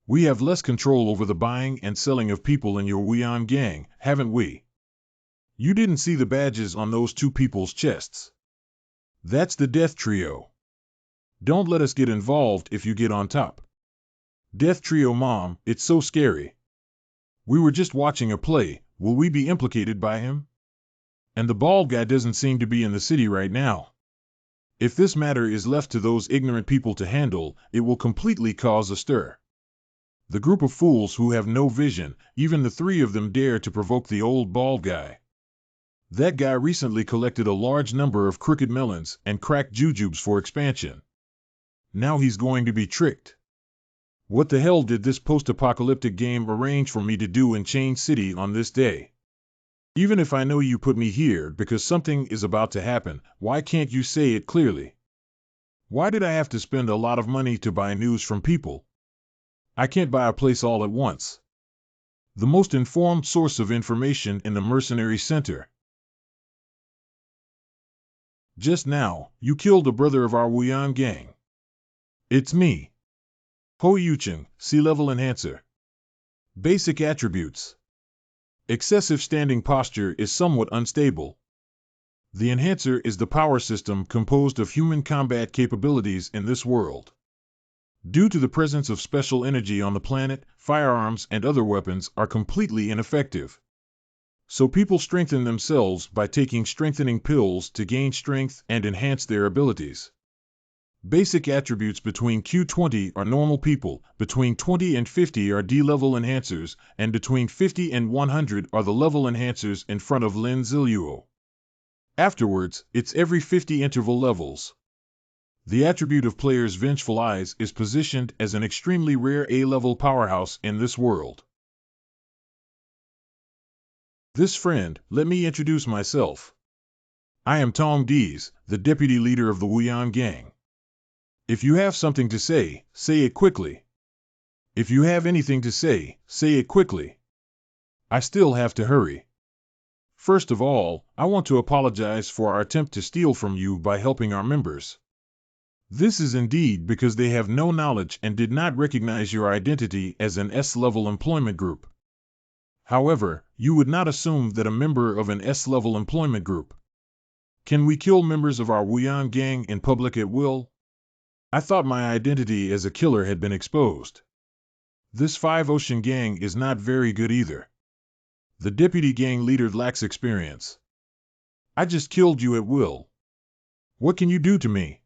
We have less control over the buying and selling of people in your Wuyan Gang, haven't we? You didn't see the badges on those two people's chests. That's the Death Trio. Don't let us get involved if you get on top. Death Trio Mom, it's so scary. We were just watching a play, will we be implicated by him? And the bald guy doesn't seem to be in the city right now. If this matter is left to those ignorant people to handle, it will completely cause a stir. The group of fools who have no vision, even the three of them dare to provoke the old bald guy. That guy recently collected a large number of crooked melons and cracked jujubes for expansion. Now he's going to be tricked. What the hell did this post-apocalyptic game arrange for me to do in Chain City on this day? Even if I know you put me here because something is about to happen, why can't you say it clearly? Why did I have to spend a lot of money to buy news from people? I can't buy a place all at once. The most informed source of information in the Mercenary Center. Just now, you killed a brother of our Wuyan Gang. It's me. Ho Yucheng, C-level enhancer. Basic attributes. Excessive standing posture is somewhat unstable. The enhancer is the power system composed of human combat capabilities in this world. Due to the presence of special energy on the planet, firearms and other weapons are completely ineffective. So people strengthen themselves by taking strengthening pills to gain strength and enhance their abilities. Basic attributes between Q20 are normal people, between 20 and 50 are D-level enhancers, and between 50 and 100 are the level enhancers in front of Lin Ziluo. Afterwards, it's every 50 interval levels. The attribute of player's Vengeful Eyes is positioned as an extremely rare A-level powerhouse in this world. This friend, let me introduce myself. I am Tong Dees, the deputy leader of the Wuyan gang. If you have something to say it quickly. If you have anything to say it quickly. I still have to hurry. First of all, I want to apologize for our attempt to steal from you by helping our members. This is indeed because they have no knowledge and did not recognize your identity as an S-level employment group. However, you would not assume that a member of an S-level employment group. Can we kill members of our Wuyan gang in public at will? I thought my identity as a killer had been exposed. This Five Ocean gang is not very good either. The deputy gang leader lacks experience. I just killed you at will. What can you do to me?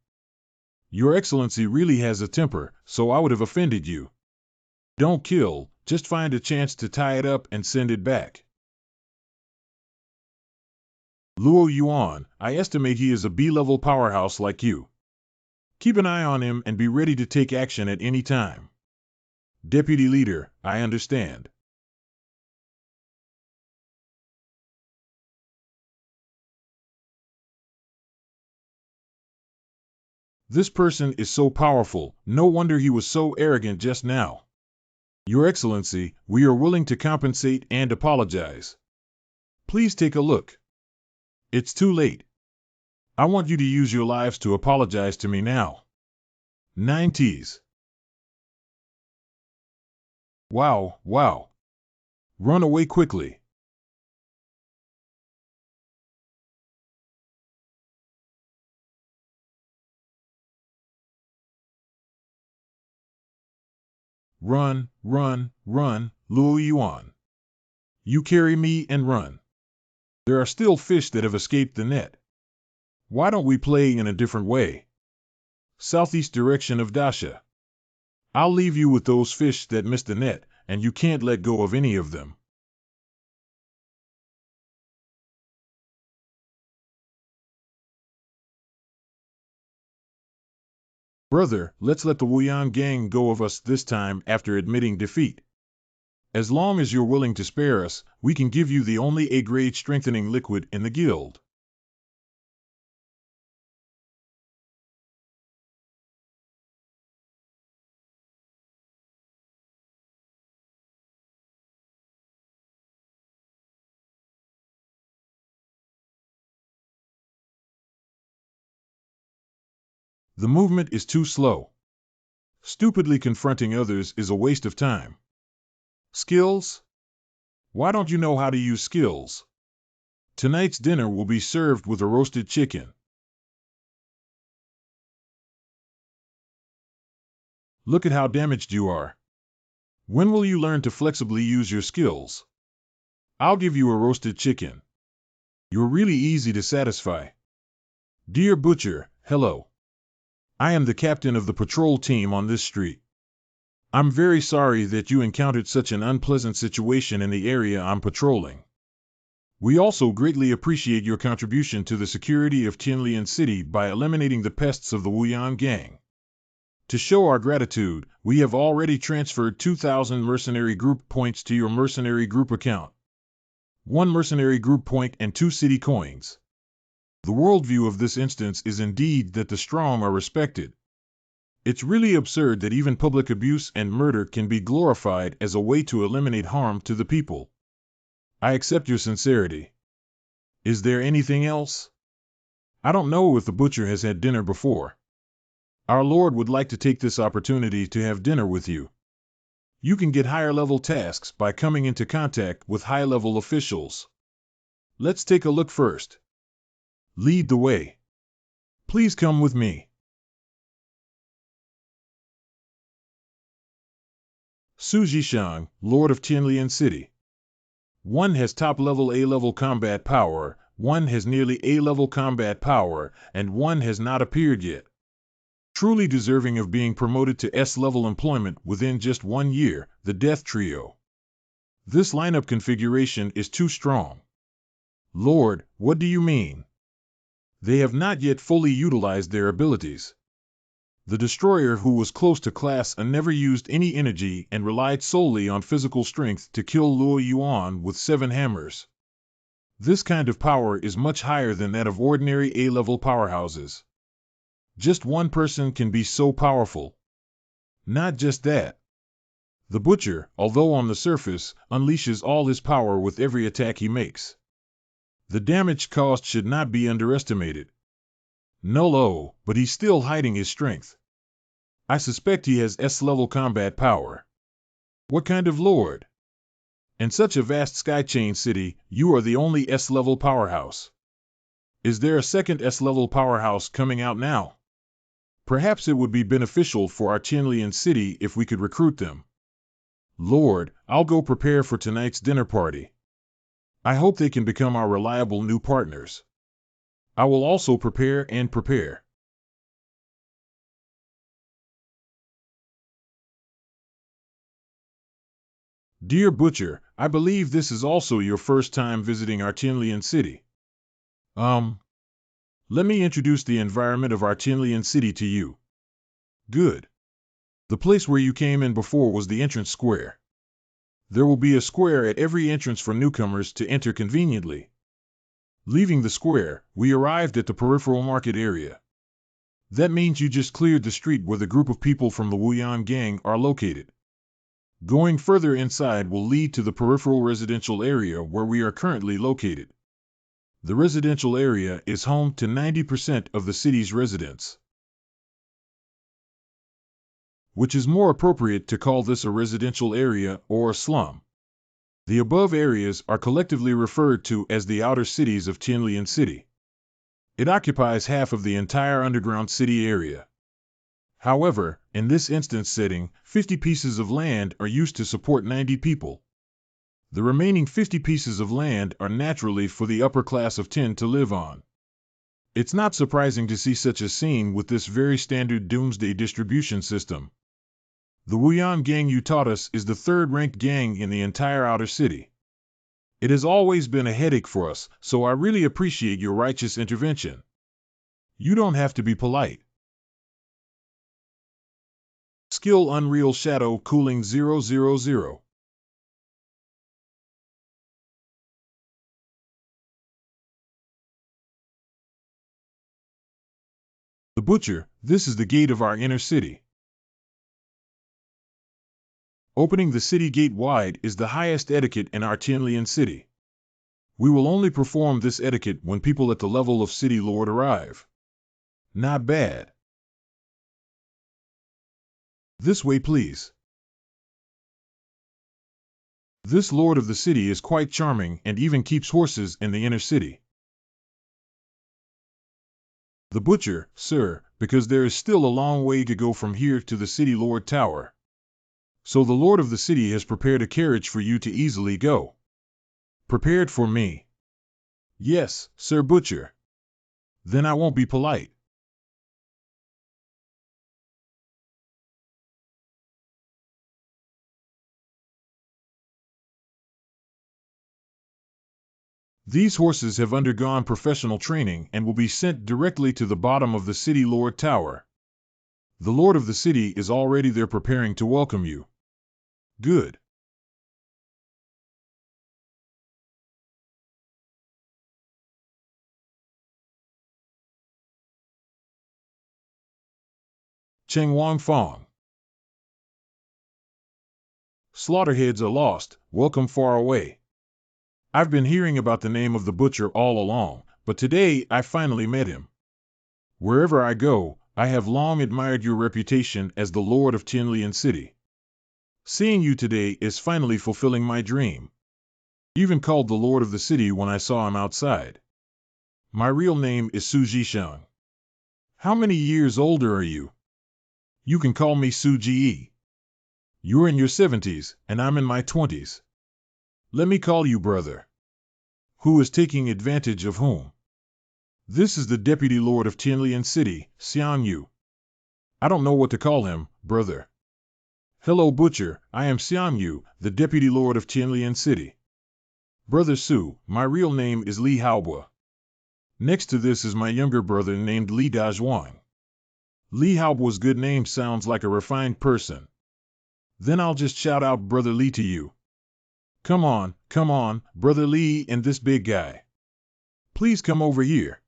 Your Excellency really has a temper, so I would have offended you. Don't kill, just find a chance to tie it up and send it back. Luo Yuan, I estimate he is a B-level powerhouse like you. Keep an eye on him and be ready to take action at any time. Deputy Leader, I understand. This person is so powerful, no wonder he was so arrogant just now. Your Excellency, we are willing to compensate and apologize. Please take a look. It's too late. I want you to use your lives to apologize to me now. 90s. Wow. Run away quickly. Run, Luo Yuan. You carry me and run. There are still fish that have escaped the net. Why don't we play in a different way? Southeast direction of Dasha. I'll leave you with those fish that missed the net, and you can't let go of any of them. Brother, let's let the Wuyan gang go of us this time after admitting defeat. As long as you're willing to spare us, we can give you the only A-grade strengthening liquid in the guild. The movement is too slow. Stupidly confronting others is a waste of time. Skills? Why don't you know how to use skills? Tonight's dinner will be served with a roasted chicken. Look at how damaged you are. When will you learn to flexibly use your skills? I'll give you a roasted chicken. You're really easy to satisfy. Dear Butcher, hello. I am the captain of the patrol team on this street. I'm very sorry that you encountered such an unpleasant situation in the area I'm patrolling. We also greatly appreciate your contribution to the security of Tianlian City by eliminating the pests of the Wuyan gang. To show our gratitude, we have already transferred 2,000 mercenary group points to your mercenary group account. 1 mercenary group point and 2 city coins. The worldview of this instance is indeed that the strong are respected. It's really absurd that even public abuse and murder can be glorified as a way to eliminate harm to the people. I accept your sincerity. Is there anything else? I don't know if the butcher has had dinner before. Our Lord would like to take this opportunity to have dinner with you. You can get higher-level tasks by coming into contact with high-level officials. Let's take a look first. Lead the way. Please come with me. Su Zhishang, Lord of Tianlian City. One has top-level A-level combat power, one has nearly A-level combat power, and one has not appeared yet. Truly deserving of being promoted to S-level employment within just 1 year, the Death Trio. This lineup configuration is too strong. Lord, what do you mean? They have not yet fully utilized their abilities. The destroyer who was close to Class A never used any energy and relied solely on physical strength to kill Luo Yuan with 7 hammers. This kind of power is much higher than that of ordinary A-level powerhouses. Just one person can be so powerful. Not just that. The Butcher, although on the surface, unleashes all his power with every attack he makes. The damage caused should not be underestimated. No, but he's still hiding his strength. I suspect he has S-level combat power. What kind of lord? In such a vast Skychain city, you are the only S-level powerhouse. Is there a second S-level powerhouse coming out now? Perhaps it would be beneficial for our Tianlian city if we could recruit them. Lord, I'll go prepare for tonight's dinner party. I hope they can become our reliable new partners. I will also prepare. Dear Butcher, I believe this is also your first time visiting our Tianlian city. Let me introduce the environment of our Tianlian city to you. Good. The place where you came in before was the entrance square. There will be a square at every entrance for newcomers to enter conveniently. Leaving the square, we arrived at the peripheral market area. That means you just cleared the street where the group of people from the Wuyan gang are located. Going further inside will lead to the peripheral residential area where we are currently located. The residential area is home to 90% of the city's residents, which is more appropriate to call this a residential area or a slum. The above areas are collectively referred to as the outer cities of Tianlian City. It occupies half of the entire underground city area. However, in this instance setting, 50 pieces of land are used to support 90 people. The remaining 50 pieces of land are naturally for the upper class of 10 to live on. It's not surprising to see such a scene with this very standard doomsday distribution system. The Wuyan gang you taught us is the third-ranked gang in the entire outer city. It has always been a headache for us, so I really appreciate your righteous intervention. You don't have to be polite. Skill Unreal Shadow Cooling 000. The Butcher, this is the gate of our inner city. Opening the city gate wide is the highest etiquette in our Tianlian city. We will only perform this etiquette when people at the level of city lord arrive. Not bad. This way, please. This lord of the city is quite charming and even keeps horses in the inner city. The Butcher, sir, because there is still a long way to go from here to the city lord tower. So the lord of the city has prepared a carriage for you to easily go. Prepared for me? Yes, Sir Butcher. Then I won't be polite. These horses have undergone professional training and will be sent directly to the bottom of the city lord tower. The lord of the city is already there preparing to welcome you. Good. Cheng Wang Fong. Slaughterheads are lost, welcome far away. I've been hearing about the name of the Butcher all along, but today I finally met him. Wherever I go, I have long admired your reputation as the Lord of Tianlian City. Seeing you today is finally fulfilling my dream. Even called the Lord of the City when I saw him outside. My real name is Su Jisheng. How many years older are you? You can call me Su Ji. You're in your 70s, and I'm in my 20s. Let me call you brother. Who is taking advantage of whom? This is the Deputy Lord of Tianlian City, Xiang Yu. I don't know what to call him, brother. Hello Butcher, I am Xiang Yu, the Deputy Lord of Tianlian City. Brother Su, my real name is Li Haobo. Next to this is my younger brother named Li Dazhuang. Lee Haobo's good name sounds like a refined person. Then I'll just shout out Brother Lee to you. Come on, Brother Lee and this big guy. Please come over here.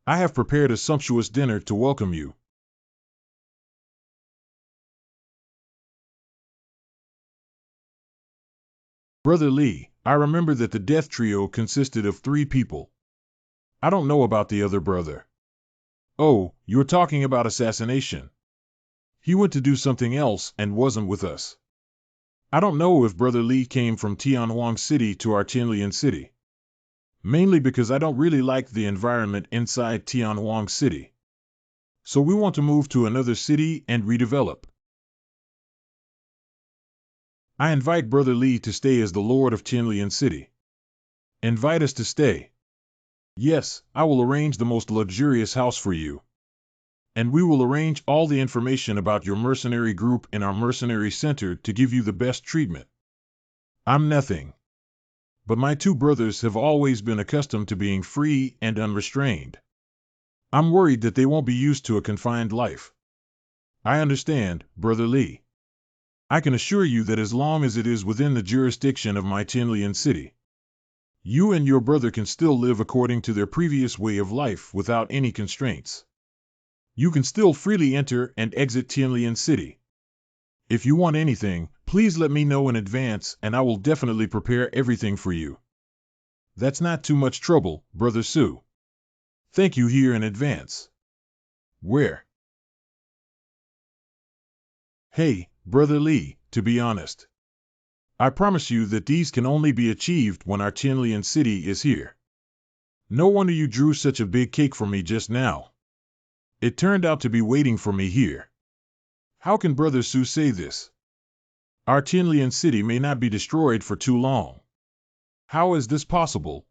I have prepared a sumptuous dinner to welcome you. Brother Lee, I remember that the death trio consisted of 3 people. I don't know about the other brother. Oh, you're talking about assassination. He went to do something else and wasn't with us. I don't know if Brother Lee came from Tianhuang City to our Tianlian City. Mainly because I don't really like the environment inside Tianhuang City. So we want to move to another city and redevelop. I invite Brother Lee to stay as the Lord of Tianlian City. Invite us to stay. Yes, I will arrange the most luxurious house for you. And we will arrange all the information about your mercenary group in our mercenary center to give you the best treatment. I'm nothing. But my 2 brothers have always been accustomed to being free and unrestrained. I'm worried that they won't be used to a confined life. I understand, Brother Lee. I can assure you that as long as it is within the jurisdiction of my Tianlian City, you and your brother can still live according to their previous way of life without any constraints. You can still freely enter and exit Tianlian City. If you want anything, please let me know in advance and I will definitely prepare everything for you. That's not too much trouble, Brother Su. Thank you here in advance. Where? Hey, Brother Lee, to be honest, I promise you that these can only be achieved when our Tianlian City is here. No wonder you drew such a big cake for me just now. It turned out to be waiting for me here. How can Brother Su say this? Our Tianlian City may not be destroyed for too long. How is this possible?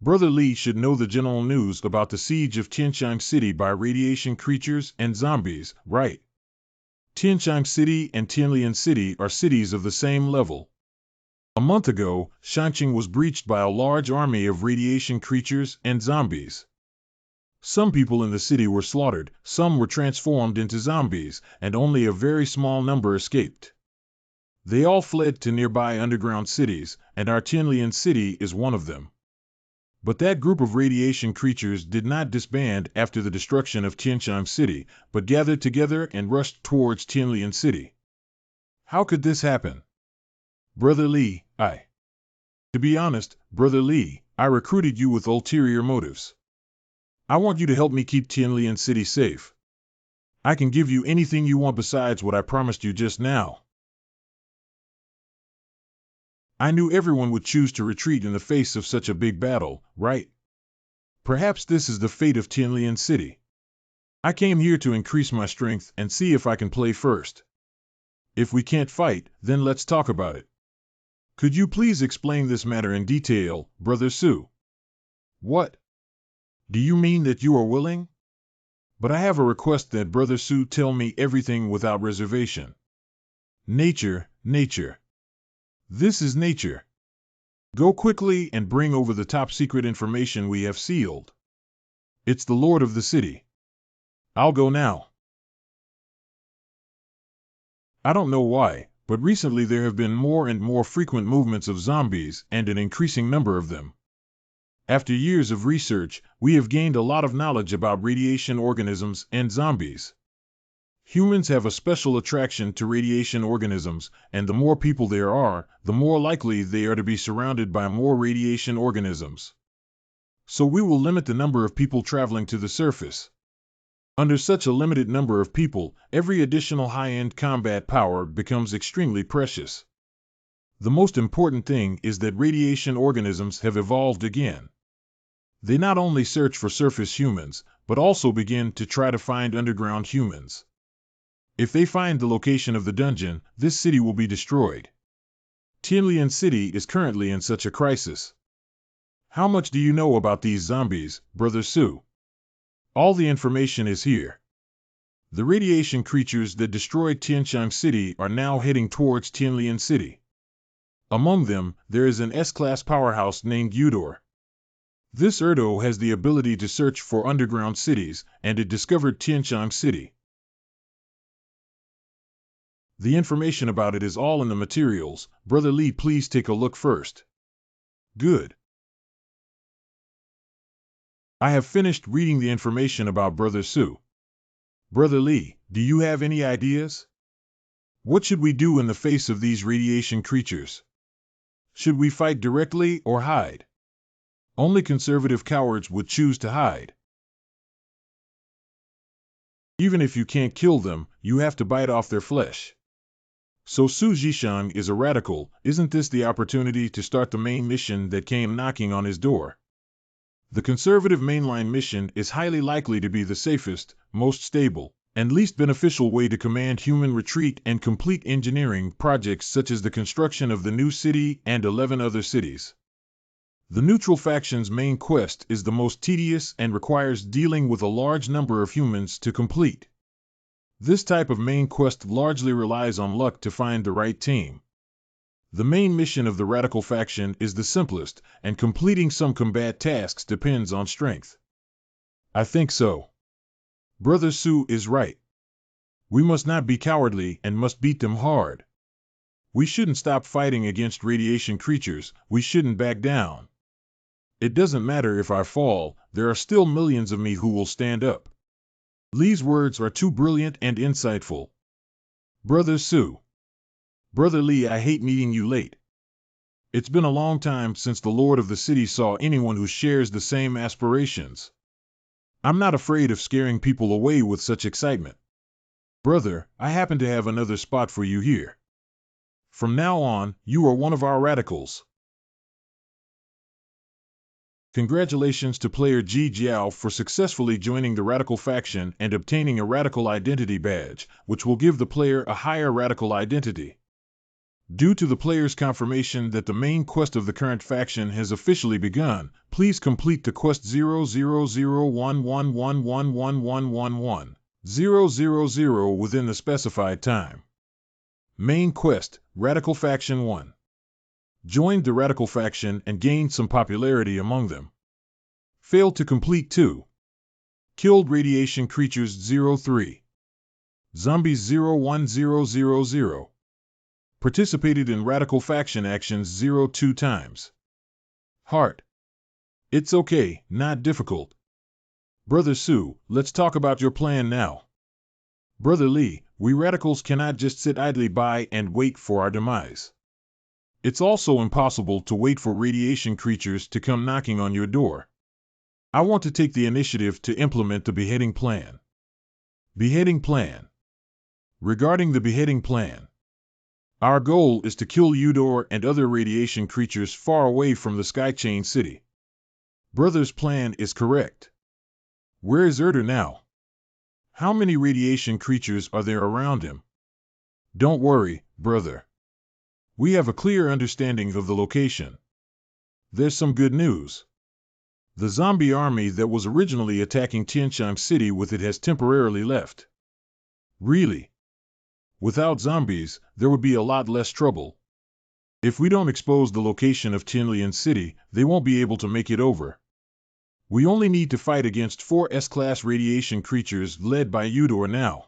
Brother Lee should know the general news about the siege of Tianshang City by radiation creatures and zombies, right? Tianshang City and Tianlian City are cities of the same level. A month ago, Shangqing was breached by a large army of radiation creatures and zombies. Some people in the city were slaughtered, some were transformed into zombies, and only a very small number escaped. They all fled to nearby underground cities, and our Tianlian City is one of them. But that group of radiation creatures did not disband after the destruction of Tianshang City, but gathered together and rushed towards Tianlian City. How could this happen? Brother Lee, To be honest, Brother Lee, I recruited you with ulterior motives. I want you to help me keep Tianlian City safe. I can give you anything you want besides what I promised you just now. I knew everyone would choose to retreat in the face of such a big battle, right? Perhaps this is the fate of Tianlian City. I came here to increase my strength and see if I can play first. If we can't fight, then let's talk about it. Could you please explain this matter in detail, Brother Su? What? Do you mean that you are willing? But I have a request that Brother Su tell me everything without reservation. Nature. This is nature. Go quickly and bring over the top secret information we have sealed. It's the Lord of the city. I'll go now. I don't know why, but recently there have been more and more frequent movements of zombies and an increasing number of them. After years of research, we have gained a lot of knowledge about radiation organisms and zombies. Humans have a special attraction to radiation organisms, and the more people there are, the more likely they are to be surrounded by more radiation organisms. So we will limit the number of people traveling to the surface. Under such a limited number of people, every additional high-end combat power becomes extremely precious. The most important thing is that radiation organisms have evolved again. They not only search for surface humans, but also begin to try to find underground humans. If they find the location of the dungeon, this city will be destroyed. Tianlian City is currently in such a crisis. How much do you know about these zombies, Brother Su? All the information is here. The radiation creatures that destroyed Tianshang City are now heading towards Tianlian City. Among them, there is an S-class powerhouse named Eudor. This Erdo has the ability to search for underground cities, and it discovered Tianchang City. The information about it is all in the materials. Brother Li, please take a look first. Good. I have finished reading the information about Brother Su. Brother Li, do you have any ideas? What should we do in the face of these radiation creatures? Should we fight directly or hide? Only conservative cowards would choose to hide. Even if you can't kill them, you have to bite off their flesh. So Su Zhishan is a radical. Isn't this the opportunity to start the main mission that came knocking on his door? The conservative mainline mission is highly likely to be the safest, most stable, and least beneficial way to command human retreat and complete engineering projects such as the construction of the new city and 11 other cities. The neutral faction's main quest is the most tedious and requires dealing with a large number of humans to complete. This type of main quest largely relies on luck to find the right team. The main mission of the radical faction is the simplest, and completing some combat tasks depends on strength. I think so. Brother Su is right. We must not be cowardly and must beat them hard. We shouldn't stop fighting against radiation creatures. We shouldn't back down. It doesn't matter if I fall, there are still millions of me who will stand up. Li's words are too brilliant and insightful. Brother Su. Brother Li, I hate meeting you late. It's been a long time since the Lord of the City saw anyone who shares the same aspirations. I'm not afraid of scaring people away with such excitement. Brother, I happen to have another spot for you here. From now on, you are one of our radicals. Congratulations to player Ji Jiao for successfully joining the radical faction and obtaining a radical identity badge, which will give the player a higher radical identity. Due to the player's confirmation that the main quest of the current faction has officially begun, please complete the quest 000111111111000 within the specified time. Main quest, Radical Faction 1. Joined the Radical Faction and gained some popularity among them. Failed to complete 2. Killed radiation creatures 03. Zombies 01000. Participated in Radical Faction actions 02 times. Heart. It's okay, not difficult. Brother Su, let's talk about your plan now. Brother Li, we radicals cannot just sit idly by and wait for our demise. It's also impossible to wait for radiation creatures to come knocking on your door. I want to take the initiative to implement the beheading plan. Beheading plan. Regarding the beheading plan, our goal is to kill Eudor and other radiation creatures far away from the Skychain City. Brother's plan is correct. Where is Erdo now? How many radiation creatures are there around him? Don't worry, brother. We have a clear understanding of the location. There's some good news. The zombie army that was originally attacking Tianchang City with it has temporarily left. Really? Without zombies, there would be a lot less trouble. If we don't expose the location of Tianlian City, they won't be able to make it over. We only need to fight against 4 S-class radiation creatures led by Eudor now.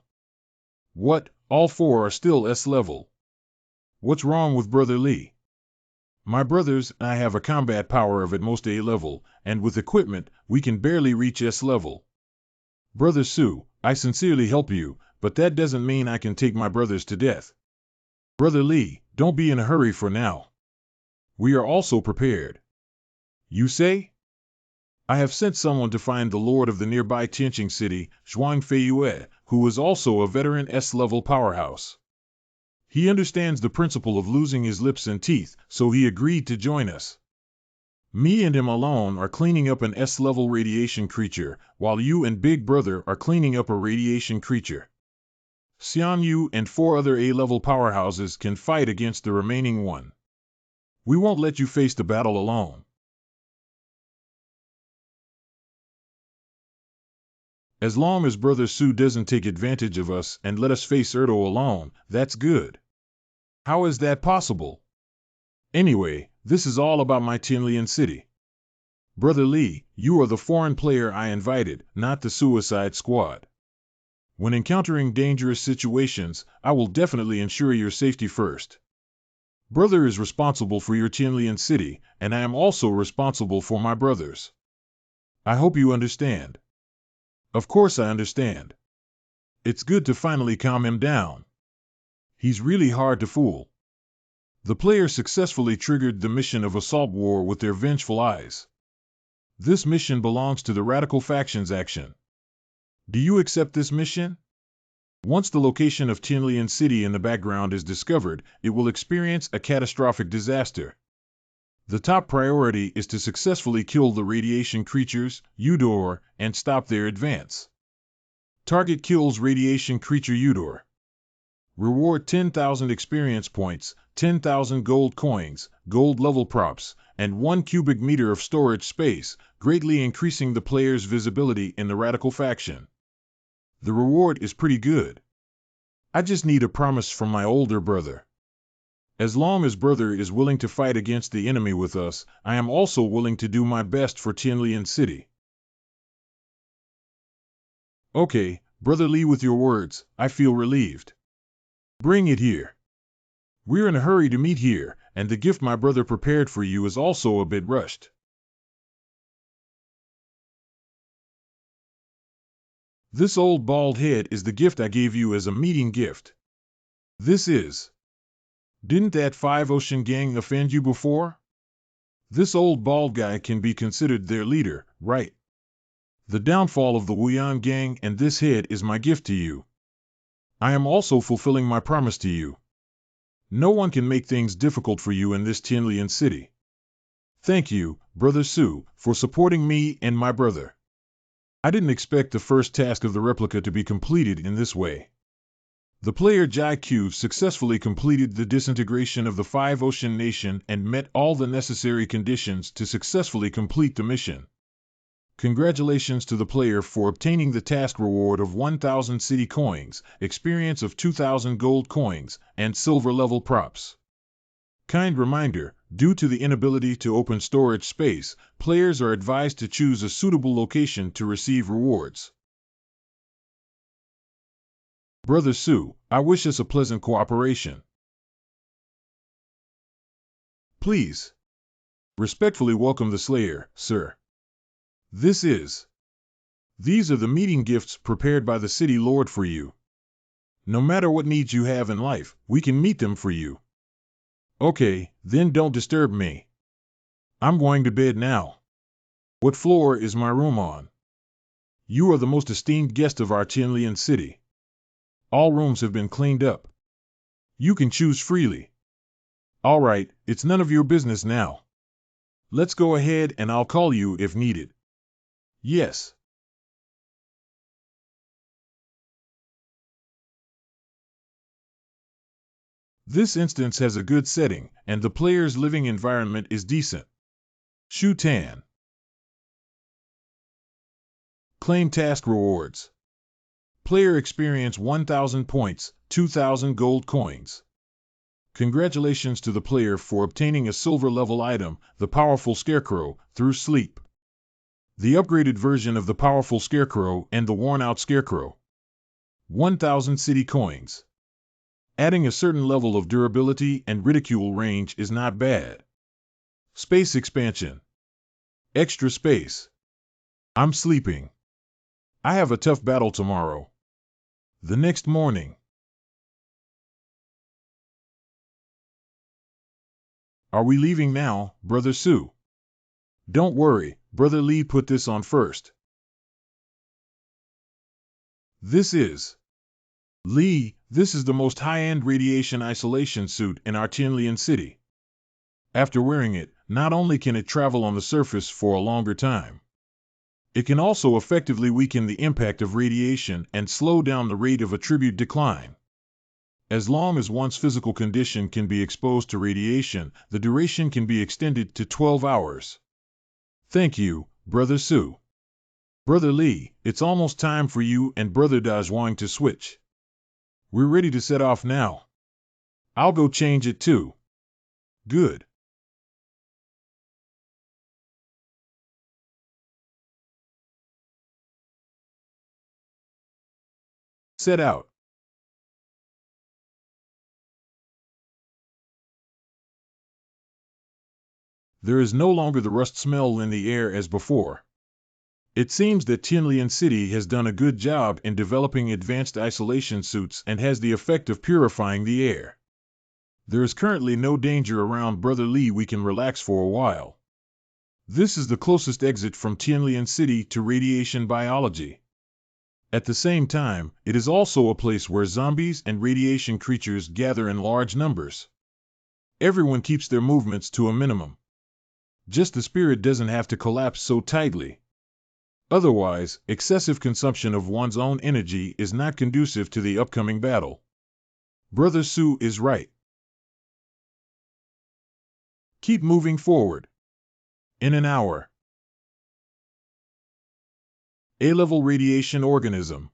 What? All 4 are still S-level. What's wrong with Brother Li? My brothers and I have a combat power of at most A-level, and with equipment, we can barely reach S-level. Brother Su, I sincerely help you, but that doesn't mean I can take my brothers to death. Brother Li, don't be in a hurry for now. We are also prepared. You say? I have sent someone to find the lord of the nearby Tianchang City, Zhuang Feiyue, who is also a veteran S-level powerhouse. He understands the principle of losing his lips and teeth, so he agreed to join us. Me and him alone are cleaning up an S-level radiation creature, while you and Big Brother are cleaning up a radiation creature. Xian Yu and 4 other A-level powerhouses can fight against the remaining one. We won't let you face the battle alone. As long as Brother Su doesn't take advantage of us and let us face Erdo alone, that's good. How is that possible? Anyway, this is all about my Tianlian City. Brother Lee, you are the foreign player I invited, not the Suicide Squad. When encountering dangerous situations, I will definitely ensure your safety first. Brother is responsible for your Tianlian city, and I am also responsible for my brothers. I hope you understand. Of course I understand. It's good to finally calm him down. He's really hard to fool. The player successfully triggered the mission of Assault War with their vengeful eyes. This mission belongs to the Radical Factions action. Do you accept this mission? Once the location of Tianlian City in the background is discovered, it will experience a catastrophic disaster. The top priority is to successfully kill the radiation creatures, Eudor, and stop their advance. Target kills radiation creature Eudor. Reward 10,000 experience points, 10,000 gold coins, gold level props, and 1 cubic meter of storage space, greatly increasing the player's visibility in the Radical faction. The reward is pretty good. I just need a promise from my older brother. As long as brother is willing to fight against the enemy with us, I am also willing to do my best for Tianlian City. Okay, Brother Lee, with your words, I feel relieved. Bring it here. We're in a hurry to meet here, and the gift my brother prepared for you is also a bit rushed. This old bald head is the gift I gave you as a meeting gift. This is. Didn't that Five Ocean gang offend you before? This old bald guy can be considered their leader, right? The downfall of the Wuyan gang and this head is my gift to you. I am also fulfilling my promise to you. No one can make things difficult for you in this Tianlian city. Thank you, Brother Su, for supporting me and my brother. I didn't expect the first task of the replica to be completed in this way. The player Jai Q successfully completed the disintegration of the Five Ocean Nation and met all the necessary conditions to successfully complete the mission. Congratulations to the player for obtaining the task reward of 1,000 city coins, experience of 2,000 gold coins, and silver level props. Kind reminder, due to the inability to open storage space, players are advised to choose a suitable location to receive rewards. Brother Su, I wish us a pleasant cooperation. Please. Respectfully welcome the Slayer, sir. These are the meeting gifts prepared by the City Lord for you. No matter what needs you have in life, we can meet them for you. Okay, then don't disturb me. I'm going to bed now. What floor is my room on? You are the most esteemed guest of our Tianlian city. All rooms have been cleaned up. You can choose freely. All right, it's none of your business now. Let's go ahead and I'll call you if needed. Yes. This instance has a good setting, and the player's living environment is decent. Shu Tan. Claim task rewards. Player experience 1,000 points, 2,000 gold coins. Congratulations to the player for obtaining a silver level item, the Powerful Scarecrow, through sleep. The upgraded version of the Powerful Scarecrow and the Worn Out Scarecrow. 1,000 city coins. Adding a certain level of durability and ridicule range is not bad. Space expansion. Extra space. I'm sleeping. I have a tough battle tomorrow. The next morning. Are we leaving now, Brother Su? Don't worry, Brother Lee put this on first. Lee, this is the most high-end radiation isolation suit in our Tianlian city. After wearing it, not only can it travel on the surface for a longer time, it can also effectively weaken the impact of radiation and slow down the rate of attribute decline. As long as one's physical condition can be exposed to radiation, the duration can be extended to 12 hours. Thank you, Brother Su. Brother Lee, it's almost time for you and Brother Dazhuang to switch. We're ready to set off now. I'll go change it too. Good. Set out. There is no longer the rust smell in the air as before. It seems that Tianlian City has done a good job in developing advanced isolation suits and has the effect of purifying the air. There is currently no danger around Brother Li. We can relax for a while. This is the closest exit from Tianlian City to radiation biology. At the same time, it is also a place where zombies and radiation creatures gather in large numbers. Everyone keeps their movements to a minimum. Just the spirit doesn't have to collapse so tightly. Otherwise, excessive consumption of one's own energy is not conducive to the upcoming battle. Brother Su is right. Keep moving forward. In an hour. A-level radiation organism.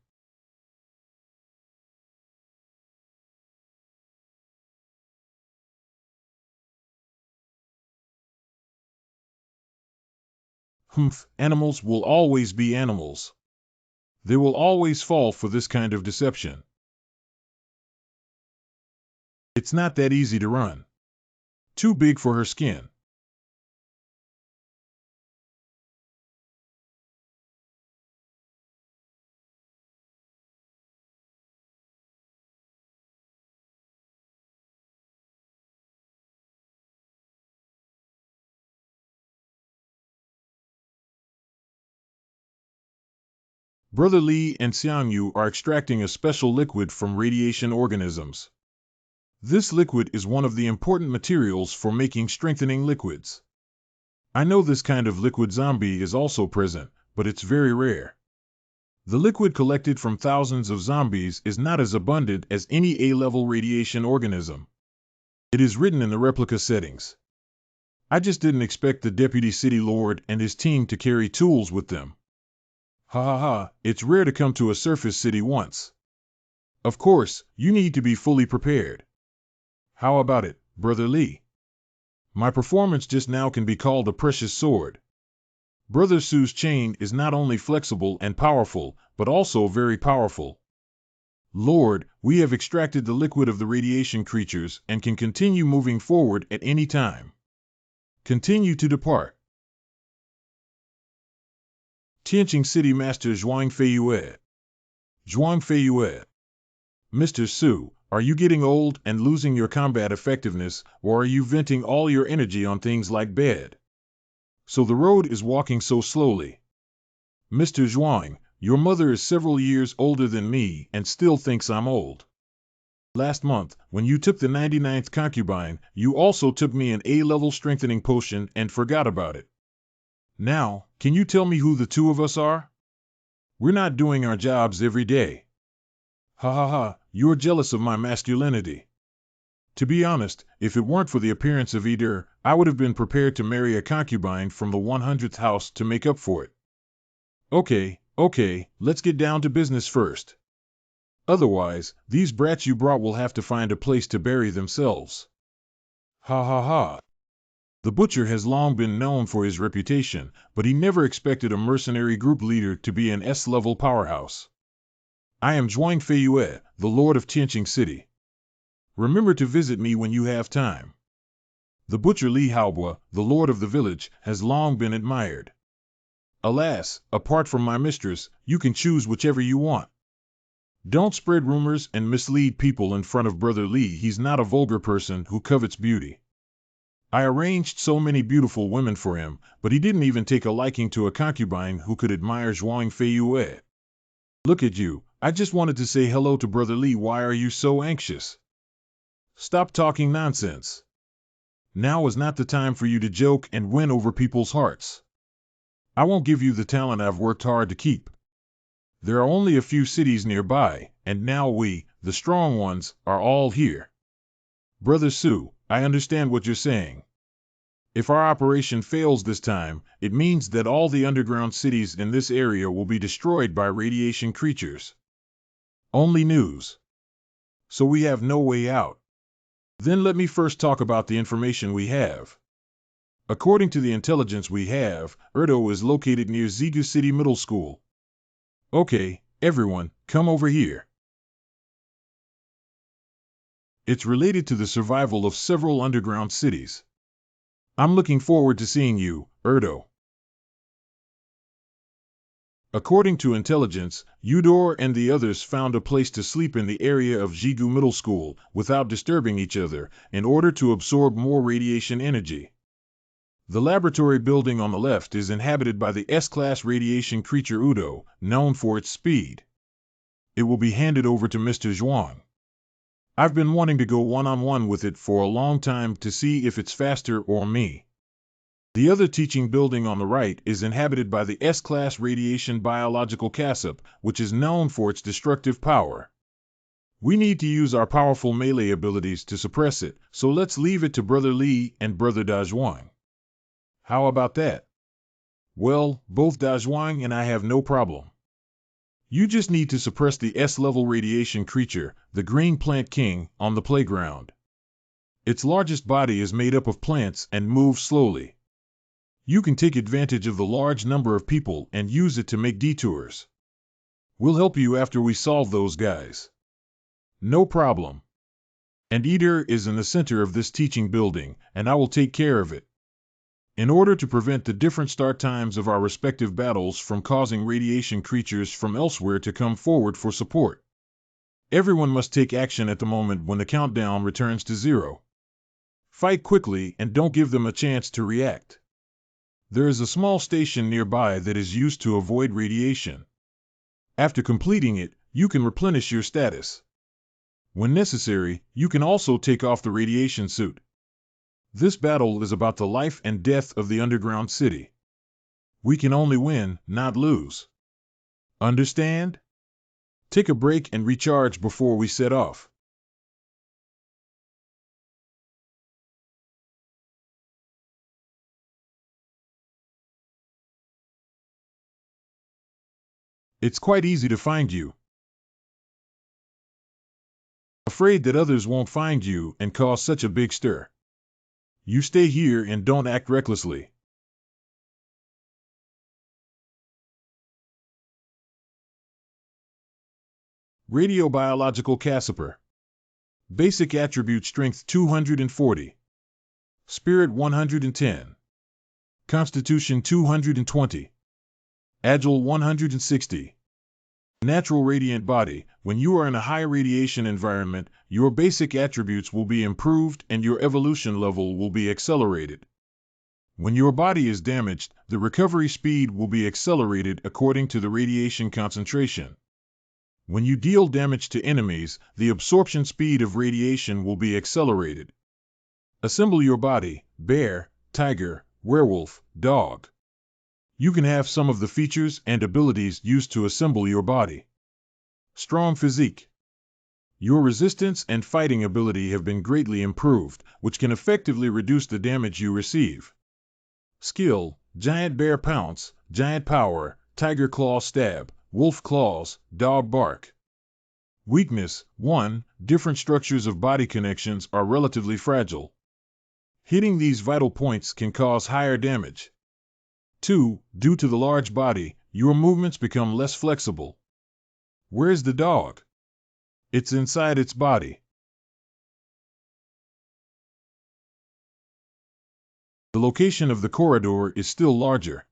Animals will always be animals. They will always fall for this kind of deception. It's not that easy to run. Too big for her skin. Brother Li and Xiang Yu are extracting a special liquid from radiation organisms. This liquid is one of the important materials for making strengthening liquids. I know this kind of liquid zombie is also present, but it's very rare. The liquid collected from thousands of zombies is not as abundant as any A-level radiation organism. It is written in the replica settings. I just didn't expect the Deputy City Lord and his team to carry tools with them. Ha ha ha, it's rare to come to a surface city once. Of course, you need to be fully prepared. How about it, Brother Li? My performance just now can be called a precious sword. Brother Su's chain is not only flexible and powerful, but also very powerful. Lord, we have extracted the liquid of the radiation creatures and can continue moving forward at any time. Continue to depart. Tianqing City Master Zhuang Feiyue. Zhuang Feiyue. Mr. Su, are you getting old and losing your combat effectiveness, or are you venting all your energy on things like bed? So the road is walking so slowly. Mr. Zhuang, your mother is several years older than me and still thinks I'm old. Last month, when you took the 99th concubine, you also took me an A-level strengthening potion and forgot about it. Now, can you tell me who the two of us are? We're not doing our jobs every day. Ha ha ha, you're jealous of my masculinity. To be honest, if it weren't for the appearance of Eder, I would have been prepared to marry a concubine from the 100th house to make up for it. Okay, let's get down to business first. Otherwise, these brats you brought will have to find a place to bury themselves. Ha ha ha. The butcher has long been known for his reputation, but he never expected a mercenary group leader to be an S-level powerhouse. I am Zhuang Feiyue, the Lord of Tianqing City. Remember to visit me when you have time. The butcher Li Haobua, the lord of the village, has long been admired. Alas, apart from my mistress, you can choose whichever you want. Don't spread rumors and mislead people in front of Brother Li. He's not a vulgar person who covets beauty. I arranged so many beautiful women for him, but he didn't even take a liking to a concubine who could admire Zhuang Feiyue. Look at you, I just wanted to say hello to Brother Li. Why are you so anxious? Stop talking nonsense. Now is not the time for you to joke and win over people's hearts. I won't give you the talent I've worked hard to keep. There are only a few cities nearby, and now we, the strong ones, are all here. Brother Su, I understand what you're saying. If our operation fails this time, it means that all the underground cities in this area will be destroyed by radiation creatures. Only news. So we have no way out. Then let me first talk about the information we have. According to the intelligence we have, Erdo is located near Zigu City Middle School. Okay, everyone, come over here. It's related to the survival of several underground cities. I'm looking forward to seeing you, Erdo. According to intelligence, Eudor and the others found a place to sleep in the area of Jigu Middle School without disturbing each other in order to absorb more radiation energy. The laboratory building on the left is inhabited by the S-class radiation creature Udo, known for its speed. It will be handed over to Mr. Zhuang. I've been wanting to go one-on-one with it for a long time to see if it's faster or me. The other teaching building on the right is inhabited by the S-class radiation biological Kassup, which is known for its destructive power. We need to use our powerful melee abilities to suppress it, so let's leave it to Brother Li and Brother Dazhuang. How about that? Well, both Dazhuang and I have no problem. You just need to suppress the S-level radiation creature, the Green Plant King, on the playground. Its largest body is made up of plants and moves slowly. You can take advantage of the large number of people and use it to make detours. We'll help you after we solve those guys. No problem. And Eater is in the center of this teaching building, and I will take care of it. In order to prevent the different start times of our respective battles from causing radiation creatures from elsewhere to come forward for support, everyone must take action at the moment when the countdown returns to 0. Fight quickly and don't give them a chance to react. There is a small station nearby that is used to avoid radiation. After completing it, you can replenish your status. When necessary, you can also take off the radiation suit. This battle is about the life and death of the underground city. We can only win, not lose. Understand? Take a break and recharge before we set off. It's quite easy to find you. Afraid that others won't find you and cause such a big stir. You stay here and don't act recklessly. Radiobiological Cassiper. Basic attribute strength 240. Spirit 110. Constitution 220. Agile 160. Natural radiant body. When you are in a high radiation environment, your basic attributes will be improved and your evolution level will be accelerated. When your body is damaged, the recovery speed will be accelerated according to the radiation concentration. When you deal damage to enemies, the absorption speed of radiation will be accelerated. Assemble your body: bear, tiger, werewolf, dog. You can have some of the features and abilities used to assemble your body. Strong physique. Your resistance and fighting ability have been greatly improved, which can effectively reduce the damage you receive. Skill: giant bear pounce, giant power, tiger claw stab, wolf claws, dog bark. Weakness: 1. Different structures of body connections are relatively fragile. Hitting these vital points can cause higher damage. 2. Due to the large body, your movements become less flexible. Where's the dog? It's inside its body. The location of the corridor is still larger.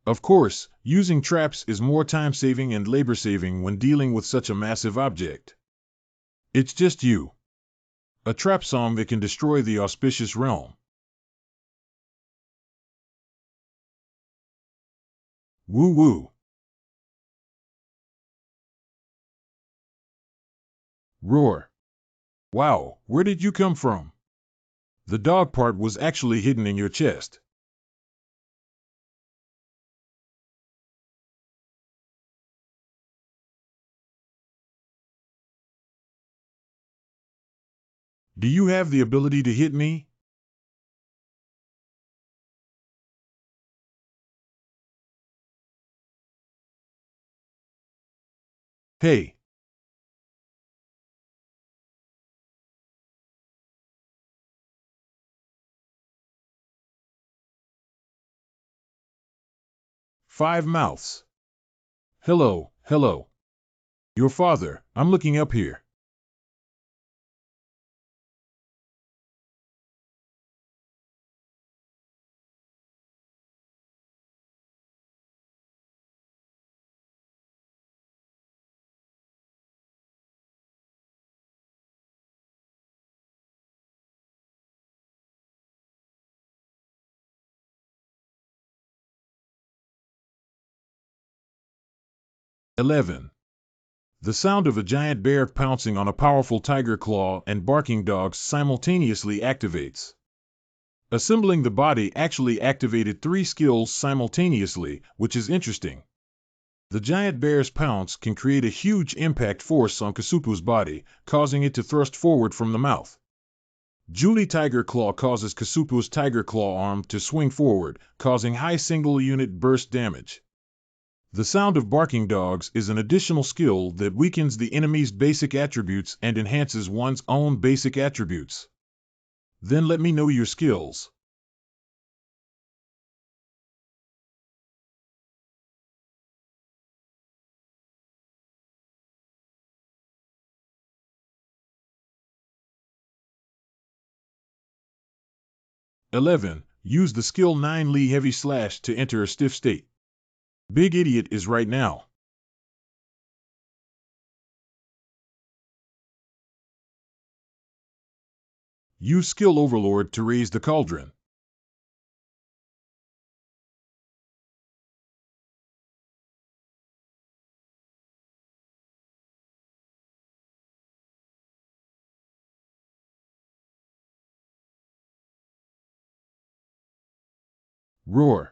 Of course, using traps is more time-saving and labor-saving when dealing with such a massive object. It's just you. A trap song that can destroy the auspicious realm. Woo woo. Roar. Wow, where did you come from? The dog part was actually hidden in your chest. Do you have the ability to hit me? Hey. Five mouths. Hello, hello. Your father, I'm looking up here. "11. The sound of a giant bear pouncing on a powerful tiger claw and barking dogs simultaneously activates. Assembling the body actually activated 3 skills simultaneously, which is interesting. The giant bear's pounce can create a huge impact force on Kasupu's body, causing it to thrust forward from the mouth. Julie Tiger Claw causes Kasupu's Tiger Claw arm to swing forward, causing high single-unit burst damage. The sound of barking dogs is an additional skill that weakens the enemy's basic attributes and enhances one's own basic attributes. Then let me know your skills. "11. Use the skill 9 Lee Heavy Slash to enter a stiff state. Big Idiot is right now. Use Skill Overlord to raise the cauldron. Roar.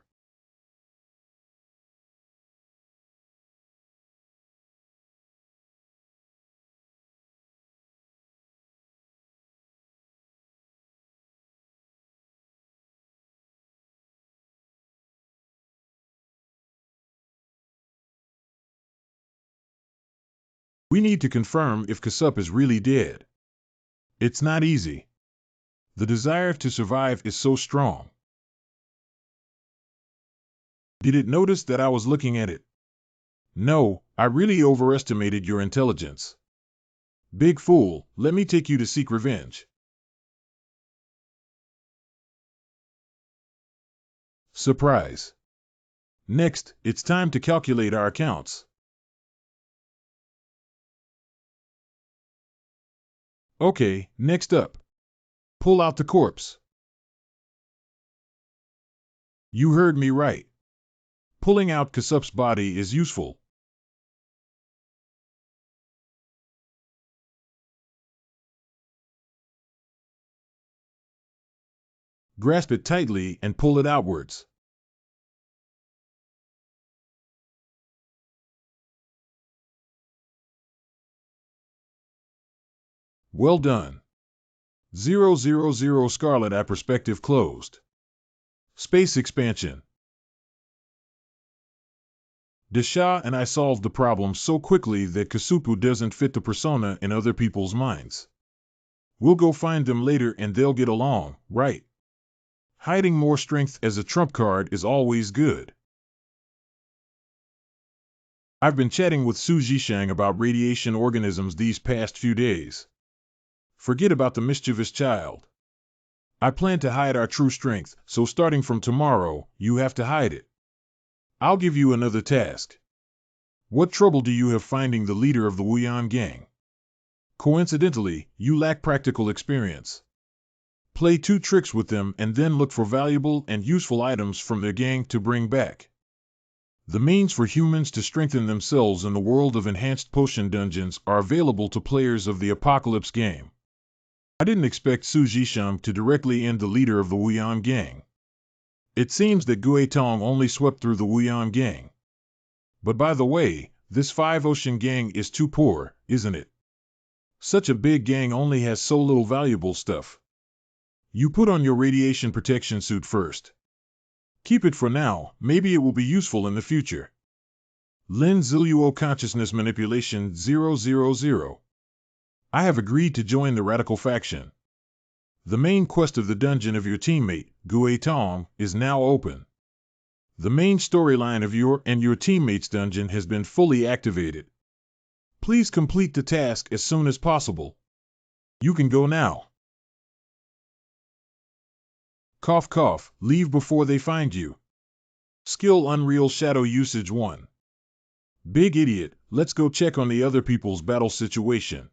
We need to confirm if Kasup is really dead. It's not easy. The desire to survive is so strong. Did it notice that I was looking at it? No, I really overestimated your intelligence. Big fool, let me take you to seek revenge. Surprise. Next, it's time to calculate our accounts. Okay, next up. Pull out the corpse. You heard me right. Pulling out Kasup's body is useful. Grasp it tightly and pull it outwards. Well done. 000 Scarlet at perspective closed. Space expansion. Desha and I solved the problem so quickly that Kasupu doesn't fit the persona in other people's minds. We'll go find them later and they'll get along, right? Hiding more strength as a trump card is always good. I've been chatting with Su Zhishang about radiation organisms these past few days. Forget about the mischievous child. I plan to hide our true strength, so starting from tomorrow, you have to hide it. I'll give you another task. What trouble do you have finding the leader of the Wuyan gang? Coincidentally, you lack practical experience. Play 2 tricks with them and then look for valuable and useful items from their gang to bring back. The means for humans to strengthen themselves in the world of enhanced potion dungeons are available to players of the Apocalypse game. I didn't expect Su Zhishang to directly end the leader of the Wuyan gang. It seems that Gue Tong only swept through the Wuyan gang. But by the way, this 5 Ocean gang is too poor, isn't it? Such a big gang only has so little valuable stuff. You put on your radiation protection suit first. Keep it for now, maybe it will be useful in the future. Lin Ziluo Consciousness Manipulation 000. I have agreed to join the Radical faction. The main quest of the dungeon of your teammate, Gue Tong, is now open. The main storyline of your and your teammates' dungeon has been fully activated. Please complete the task as soon as possible. You can go now. Cough cough, leave before they find you. Skill Unreal Shadow Usage 1. Big idiot, let's go check on the other people's battle situation.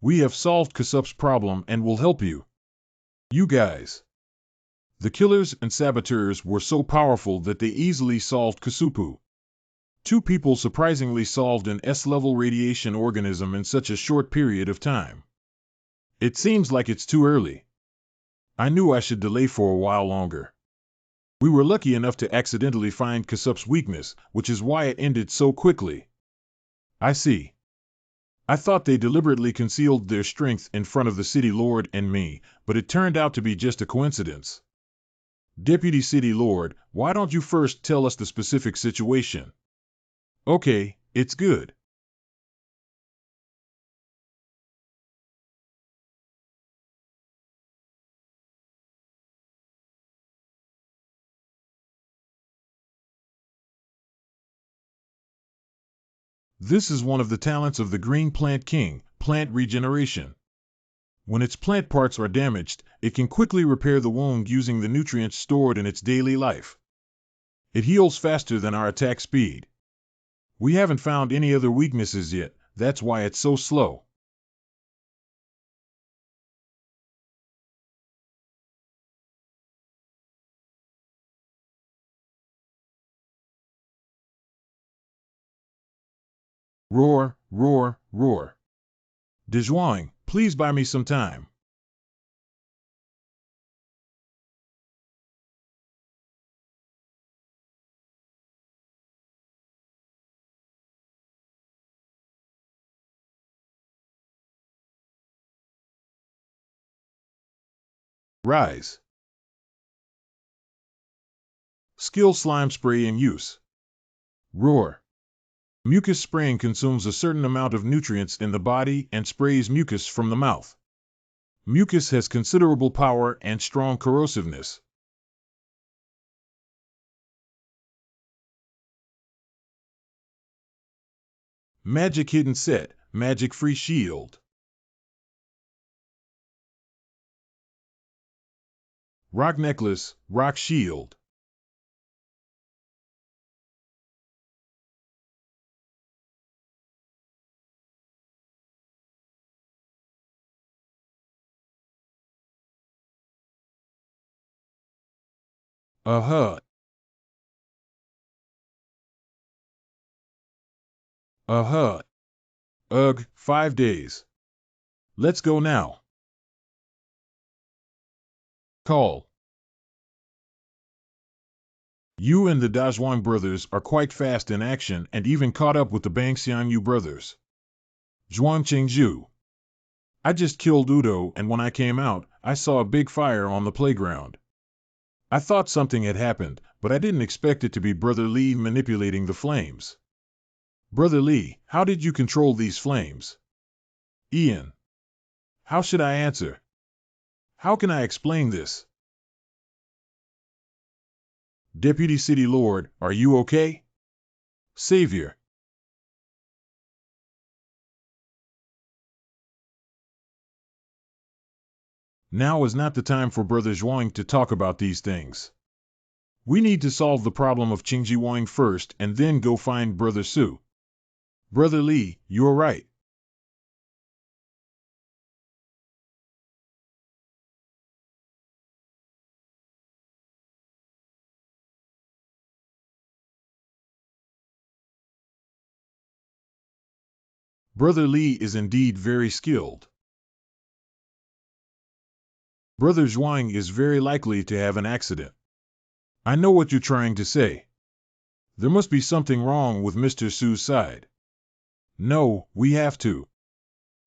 We have solved Kasup's problem and will help you. You guys. The killers and saboteurs were so powerful that they easily solved Kasupu. 2 people surprisingly solved an S-level radiation organism in such a short period of time. It seems like it's too early. I knew I should delay for a while longer. We were lucky enough to accidentally find Kasup's weakness, which is why it ended so quickly. I see. I thought they deliberately concealed their strength in front of the City Lord and me, but it turned out to be just a coincidence. Deputy City Lord, why don't you first tell us the specific situation? Okay, it's good. This is one of the talents of the Green Plant King, plant regeneration. When its plant parts are damaged, it can quickly repair the wound using the nutrients stored in its daily life. It heals faster than our attack speed. We haven't found any other weaknesses yet, that's why it's so slow. Roar, roar, roar. Dezhuang, please buy me some time. Rise. Skill Slime Spray in use. Roar. Mucus spraying consumes a certain amount of nutrients in the body and sprays mucus from the mouth. Mucus has considerable power and strong corrosiveness. Magic Hidden Set, Magic Free Shield. Rock Necklace, Rock Shield. Uh-huh. Uh-huh. Ugh, 5 days. Let's go now. Call. You and the Dazhuang brothers are quite fast in action and even caught up with the Bangxianyu brothers. Zhuang Qingzhu. I just killed Udo, and when I came out, I saw a big fire on the playground. I thought something had happened, but I didn't expect it to be Brother Li manipulating the flames. Brother Li, how did you control these flames? Ian. How should I answer? How can I explain this? Deputy City Lord, are you okay? Savior. Now is not the time for Brother Zhuang to talk about these things. We need to solve the problem of Qingji Wang first and then go find Brother Su. Brother Li, you're right. Brother Li is indeed very skilled. Brother Zhuang is very likely to have an accident. I know what you're trying to say. There must be something wrong with Mr. Su's side. No, we have to.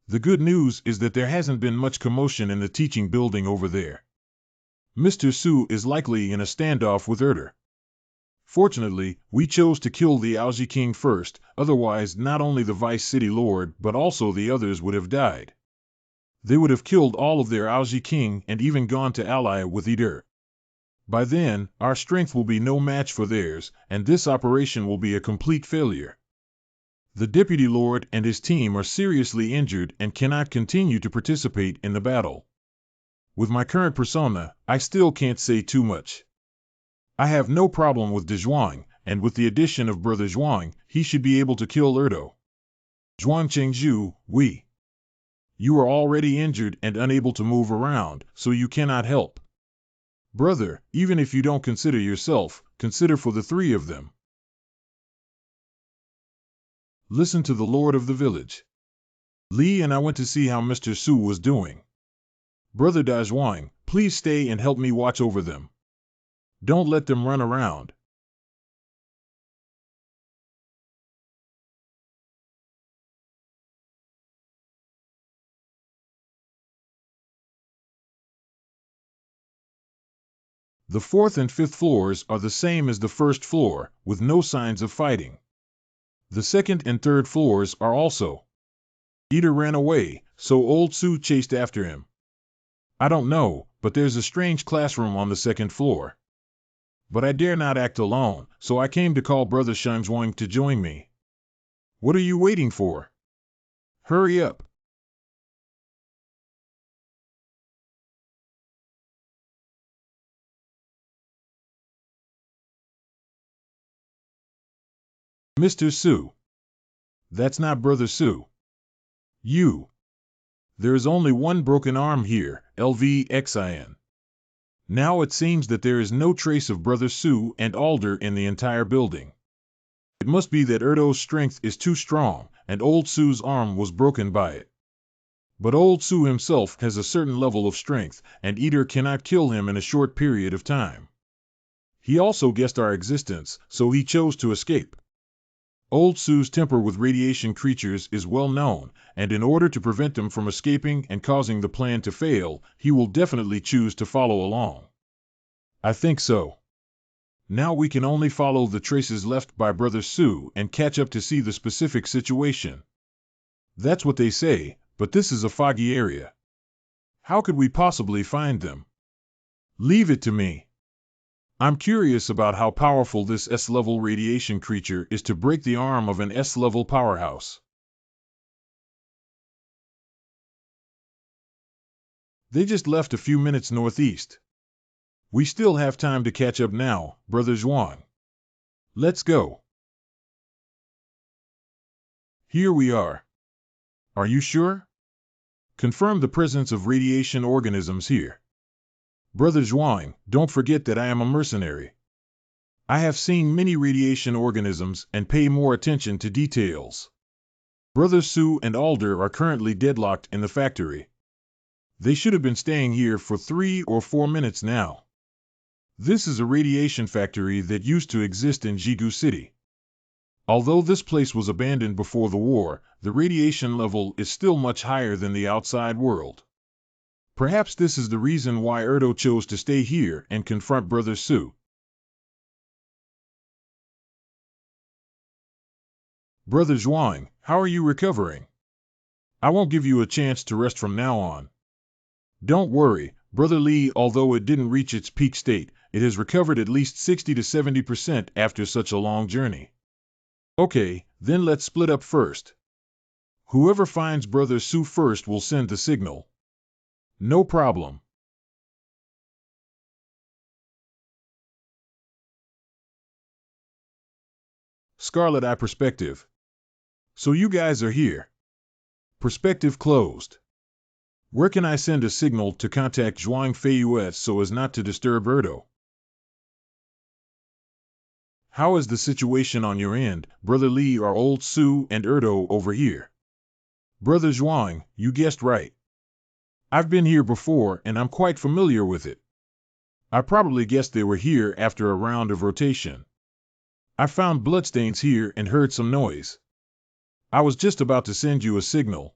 The good news is that there hasn't been much commotion in the teaching building over there. Mr. Su is likely in a standoff with Erder. Fortunately, we chose to kill the Algae King first, otherwise not only the Vice City Lord but also the others would have died. They would have killed all of their Algae King and even gone to ally with Eater. By then, our strength will be no match for theirs, and this operation will be a complete failure. The Deputy Lord and his team are seriously injured and cannot continue to participate in the battle. With my current persona, I still can't say too much. I have no problem with De Zhuang, and with the addition of Brother Zhuang, he should be able to kill Erdo. Zhuang Chengzhu, we. You are already injured and unable to move around, so you cannot help. Brother, even if you don't consider yourself, consider for the three of them. Listen to the lord of the village. Li and I went to see how Mr. Su was doing. Brother Da Zhuang, please stay and help me watch over them. Don't let them run around. The fourth and fifth floors are the same as the first floor, with no signs of fighting. The second and third floors are also. Eater ran away, so old Su chased after him. I don't know, but there's a strange classroom on the second floor. But I dare not act alone, so I came to call Brother Shangzhuang to join me. What are you waiting for? Hurry up. Mr. Su. That's not Brother Su. You. There is only one broken arm here, LVXIN. Now it seems that there is no trace of Brother Su and Alder in the entire building. It must be that Erdo's strength is too strong, and old Su's arm was broken by it. But old Su himself has a certain level of strength, and Eater cannot kill him in a short period of time. He also guessed our existence, so he chose to escape. Old Su's temper with radiation creatures is well known, and in order to prevent them from escaping and causing the plan to fail, he will definitely choose to follow along. I think so. Now we can only follow the traces left by Brother Su and catch up to see the specific situation. That's what they say, but this is a foggy area. How could we possibly find them? Leave it to me. I'm curious about how powerful this S-level radiation creature is to break the arm of an S-level powerhouse. They just left a few minutes northeast. We still have time to catch up now, Brother Zhuang. Let's go. Here we are. Are you sure? Confirm the presence of radiation organisms here. Brother Zhuang, don't forget that I am a mercenary. I have seen many radiation organisms and pay more attention to details. Brother Su and Alder are currently deadlocked in the factory. They should have been staying here for 3 or 4 minutes now. This is a radiation factory that used to exist in Jigu City. Although this place was abandoned before the war, the radiation level is still much higher than the outside world. Perhaps this is the reason why Erdo chose to stay here and confront Brother Su. Brother Zhuang, how are you recovering? I won't give you a chance to rest from now on. Don't worry, Brother Li, although it didn't reach its peak state, it has recovered at least 60 to 70% after such a long journey. Okay, then let's split up first. Whoever finds Brother Su first will send the signal. No problem. Scarlet Eye Perspective. So you guys are here. Perspective closed. Where can I send a signal to contact Zhuang Feiyue so as not to disturb Erdo? How is the situation on your end, Brother Li? Are old Su and Erdo over here? Brother Zhuang, you guessed right. I've been here before and I'm quite familiar with it. I probably guessed they were here after a round of rotation. I found bloodstains here and heard some noise. I was just about to send you a signal.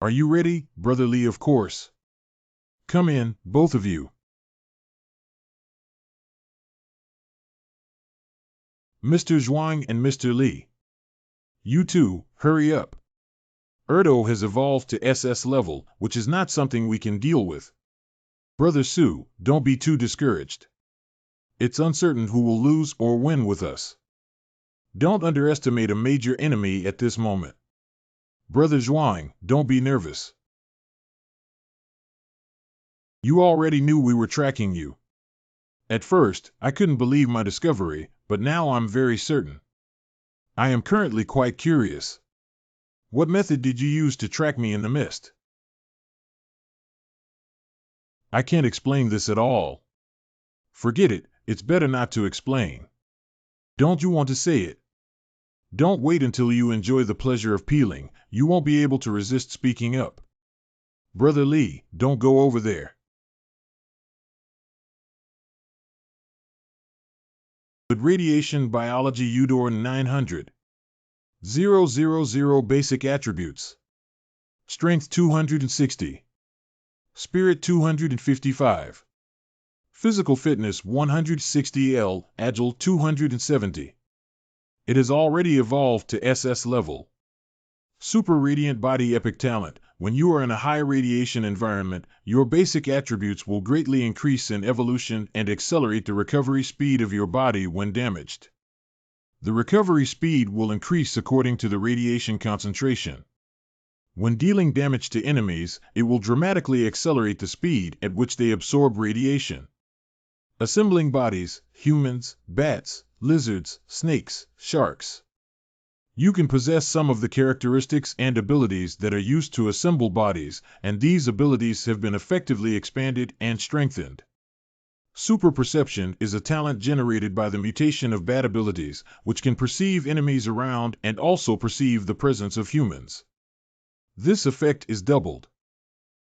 Are you ready, Brother Li? Of course. Come in, both of you. Mr. Zhuang and Mr. Li. You two, hurry up. Erdo has evolved to SS level, which is not something we can deal with. Brother Su, don't be too discouraged. It's uncertain who will lose or win with us. Don't underestimate a major enemy at this moment. Brother Zhuang, don't be nervous. You already knew we were tracking you. At first, I couldn't believe my discovery, but now I'm very certain. I am currently quite curious. What method did you use to track me in the mist? I can't explain this at all. Forget it, it's better not to explain. Don't you want to say it? Don't wait until you enjoy the pleasure of peeling, you won't be able to resist speaking up. Brother Li, don't go over there. With Radiation Biology Eudor 900. 000 Basic Attributes. Strength 260. Spirit 255. Physical Fitness 160L, Agile 270. It has already evolved to SS level. Super Radiant Body Epic Talent. When you are in a high radiation environment, your basic attributes will greatly increase in evolution and accelerate the recovery speed of your body when damaged. The recovery speed will increase according to the radiation concentration. When dealing damage to enemies, it will dramatically accelerate the speed at which they absorb radiation. Assembling bodies, humans, bats, lizards, snakes, sharks. You can possess some of the characteristics and abilities that are used to assemble bodies, and these abilities have been effectively expanded and strengthened. Super Perception is a talent generated by the mutation of bat abilities, which can perceive enemies around and also perceive the presence of humans. This effect is doubled.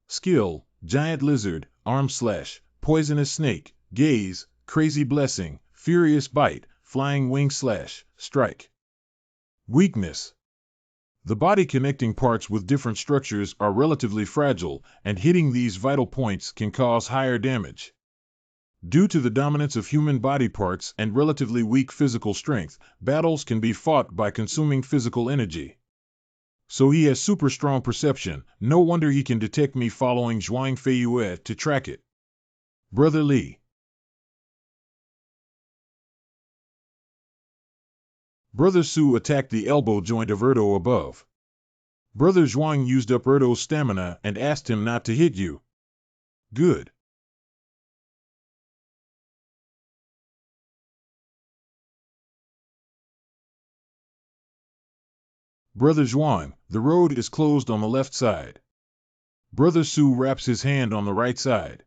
Skill, Giant Lizard, Arm Slash, Poisonous Snake, Gaze, Crazy Blessing, Furious Bite, Flying Wing Slash, Strike. Weakness. The body connecting parts with different structures are relatively fragile, and hitting these vital points can cause higher damage. Due to the dominance of human body parts and relatively weak physical strength, battles can be fought by consuming physical energy. So he has super strong perception, no wonder he can detect me following Zhuang Feiyue to track it. Brother Li. Brother Su attacked the elbow joint of Erdo above. Brother Zhuang used up Erdo's stamina and asked him not to hit you. Good. Brother Zhuang, the road is closed on the left side. Brother Su wraps his hand on the right side.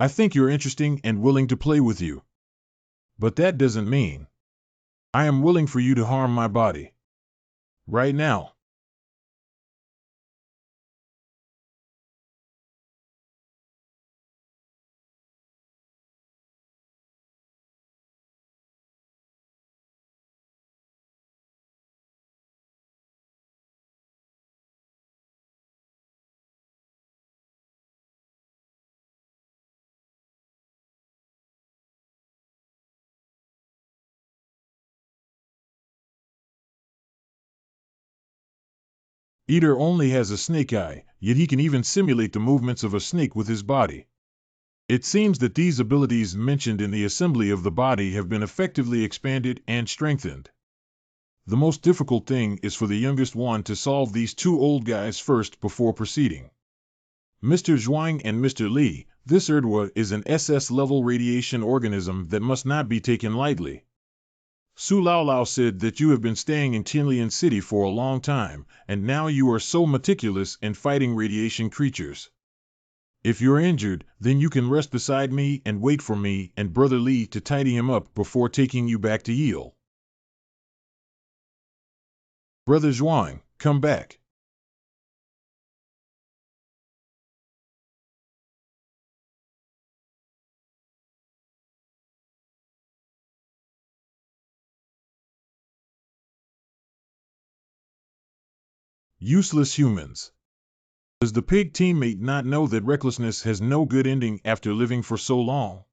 I think you're interesting and willing to play with you. But that doesn't mean I am willing for you to harm my body. Right now. Eater only has a snake eye, yet he can even simulate the movements of a snake with his body. It seems that these abilities mentioned in the assembly of the body have been effectively expanded and strengthened. The most difficult thing is for the youngest one to solve these two old guys first before proceeding. Mr. Zhuang and Mr. Li, this Erdwa is an SS-level radiation organism that must not be taken lightly. Su Laolao said that you have been staying in Tianlian City for a long time, and now you are so meticulous in fighting radiation creatures. If you're injured, then you can rest beside me and wait for me and Brother Li to tidy him up before taking you back to Yale. Brother Zhuang, come back. Useless humans. Does the pig teammate not know that recklessness has no good ending after living for so long?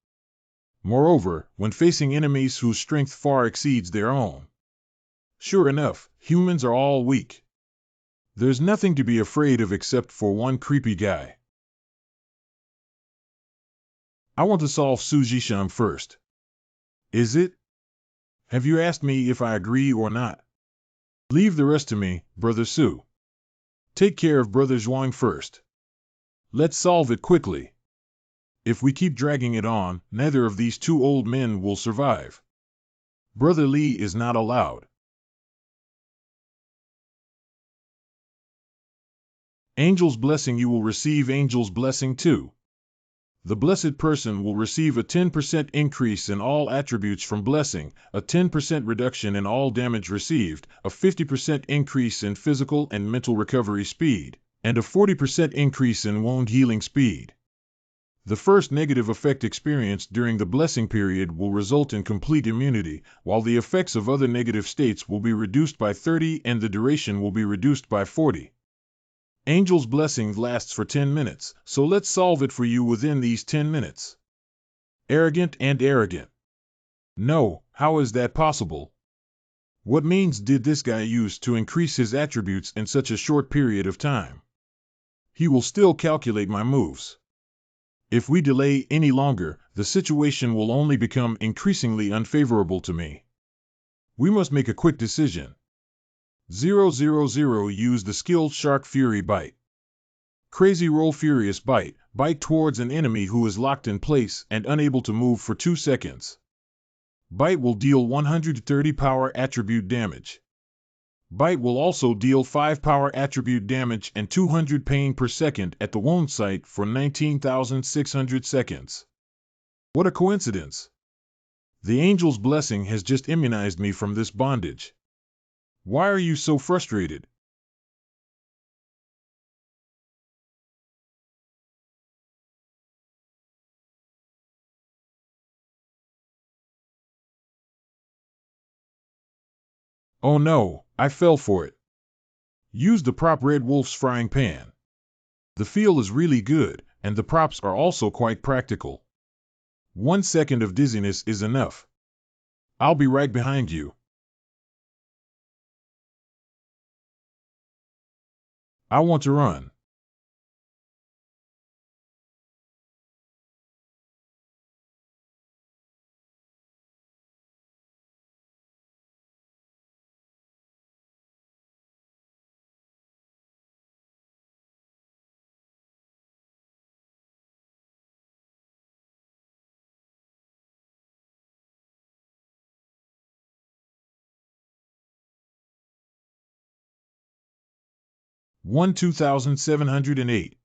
Moreover, when facing enemies whose strength far exceeds their own. Sure enough, humans are all weak. There's nothing to be afraid of except for one creepy guy. I want to solve Sujisham first. Is it? Have you asked me if I agree or not? Leave the rest to me, Brother Su. Take care of Brother Zhuang first. Let's solve it quickly. If we keep dragging it on, neither of these two old men will survive. Brother Li is not allowed. Angel's blessing. You will receive Angel's blessing too. The blessed person will receive a 10% increase in all attributes from blessing, a 10% reduction in all damage received, a 50% increase in physical and mental recovery speed, and a 40% increase in wound healing speed. The first negative effect experienced during the blessing period will result in complete immunity, while the effects of other negative states will be reduced by 30 and the duration will be reduced by 40. Angel's blessing lasts for 10 minutes, so let's solve it for you within these 10 minutes. Arrogant and arrogant. No, how is that possible? What means did this guy use to increase his attributes in such a short period of time? He will still calculate my moves. If we delay any longer, the situation will only become increasingly unfavorable to me. We must make a quick decision. 000 Use the skilled Shark Fury Bite. Crazy Roll Furious Bite. Bite towards an enemy who is locked in place and unable to move for 2 seconds. Bite will deal 130 power attribute damage. Bite will also deal 5 power attribute damage and 200 pain per second at the wound site for 19,600 seconds. What a coincidence! The Angel's blessing has just immunized me from this bondage. Why are you so frustrated? Oh no, I fell for it. Use the prop Red Wolf's frying pan. The feel is really good, and the props are also quite practical. 1 second of dizziness is enough. I'll be right behind you. I want to run. One 2708.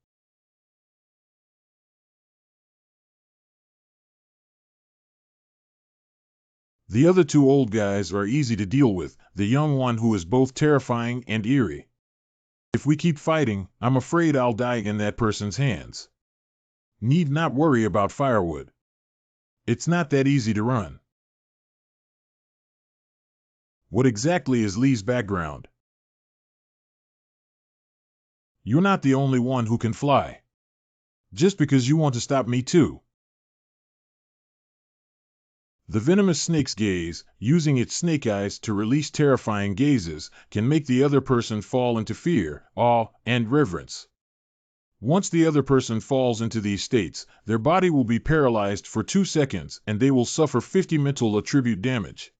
The other two old guys are easy to deal with, the young one who is both terrifying and eerie. If we keep fighting, I'm afraid I'll die in that person's hands. Need not worry about firewood. It's not that easy to run. What exactly is Lee's background? You're not the only one who can fly. Just because you want to stop me too. The venomous snake's gaze, using its snake eyes to release terrifying gazes, can make the other person fall into fear, awe, and reverence. Once the other person falls into these states, their body will be paralyzed for 2 seconds and they will suffer 50 mental attribute damage.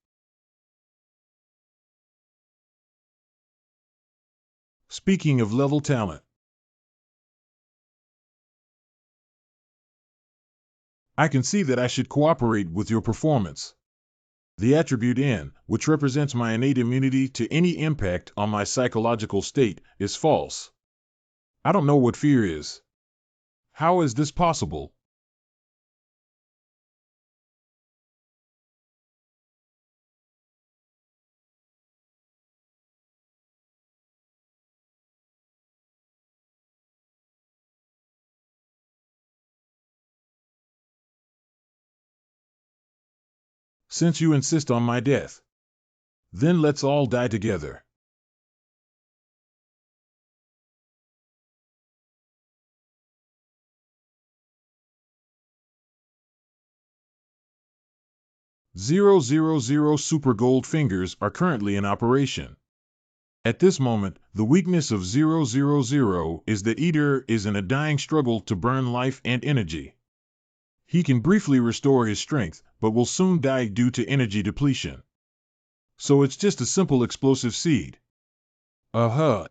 Speaking of level talent, I can see that I should cooperate with your performance. The attribute N, which represents my innate immunity to any impact on my psychological state, is false. I don't know what fear is. How is this possible? Since you insist on my death, then let's all die together. 000 Super Gold Fingers are currently in operation. At this moment, the weakness of 000 is that Eater is in a dying struggle to burn life and energy. He can briefly restore his strength, but will soon die due to energy depletion. So it's just a simple explosive seed. Uh-huh.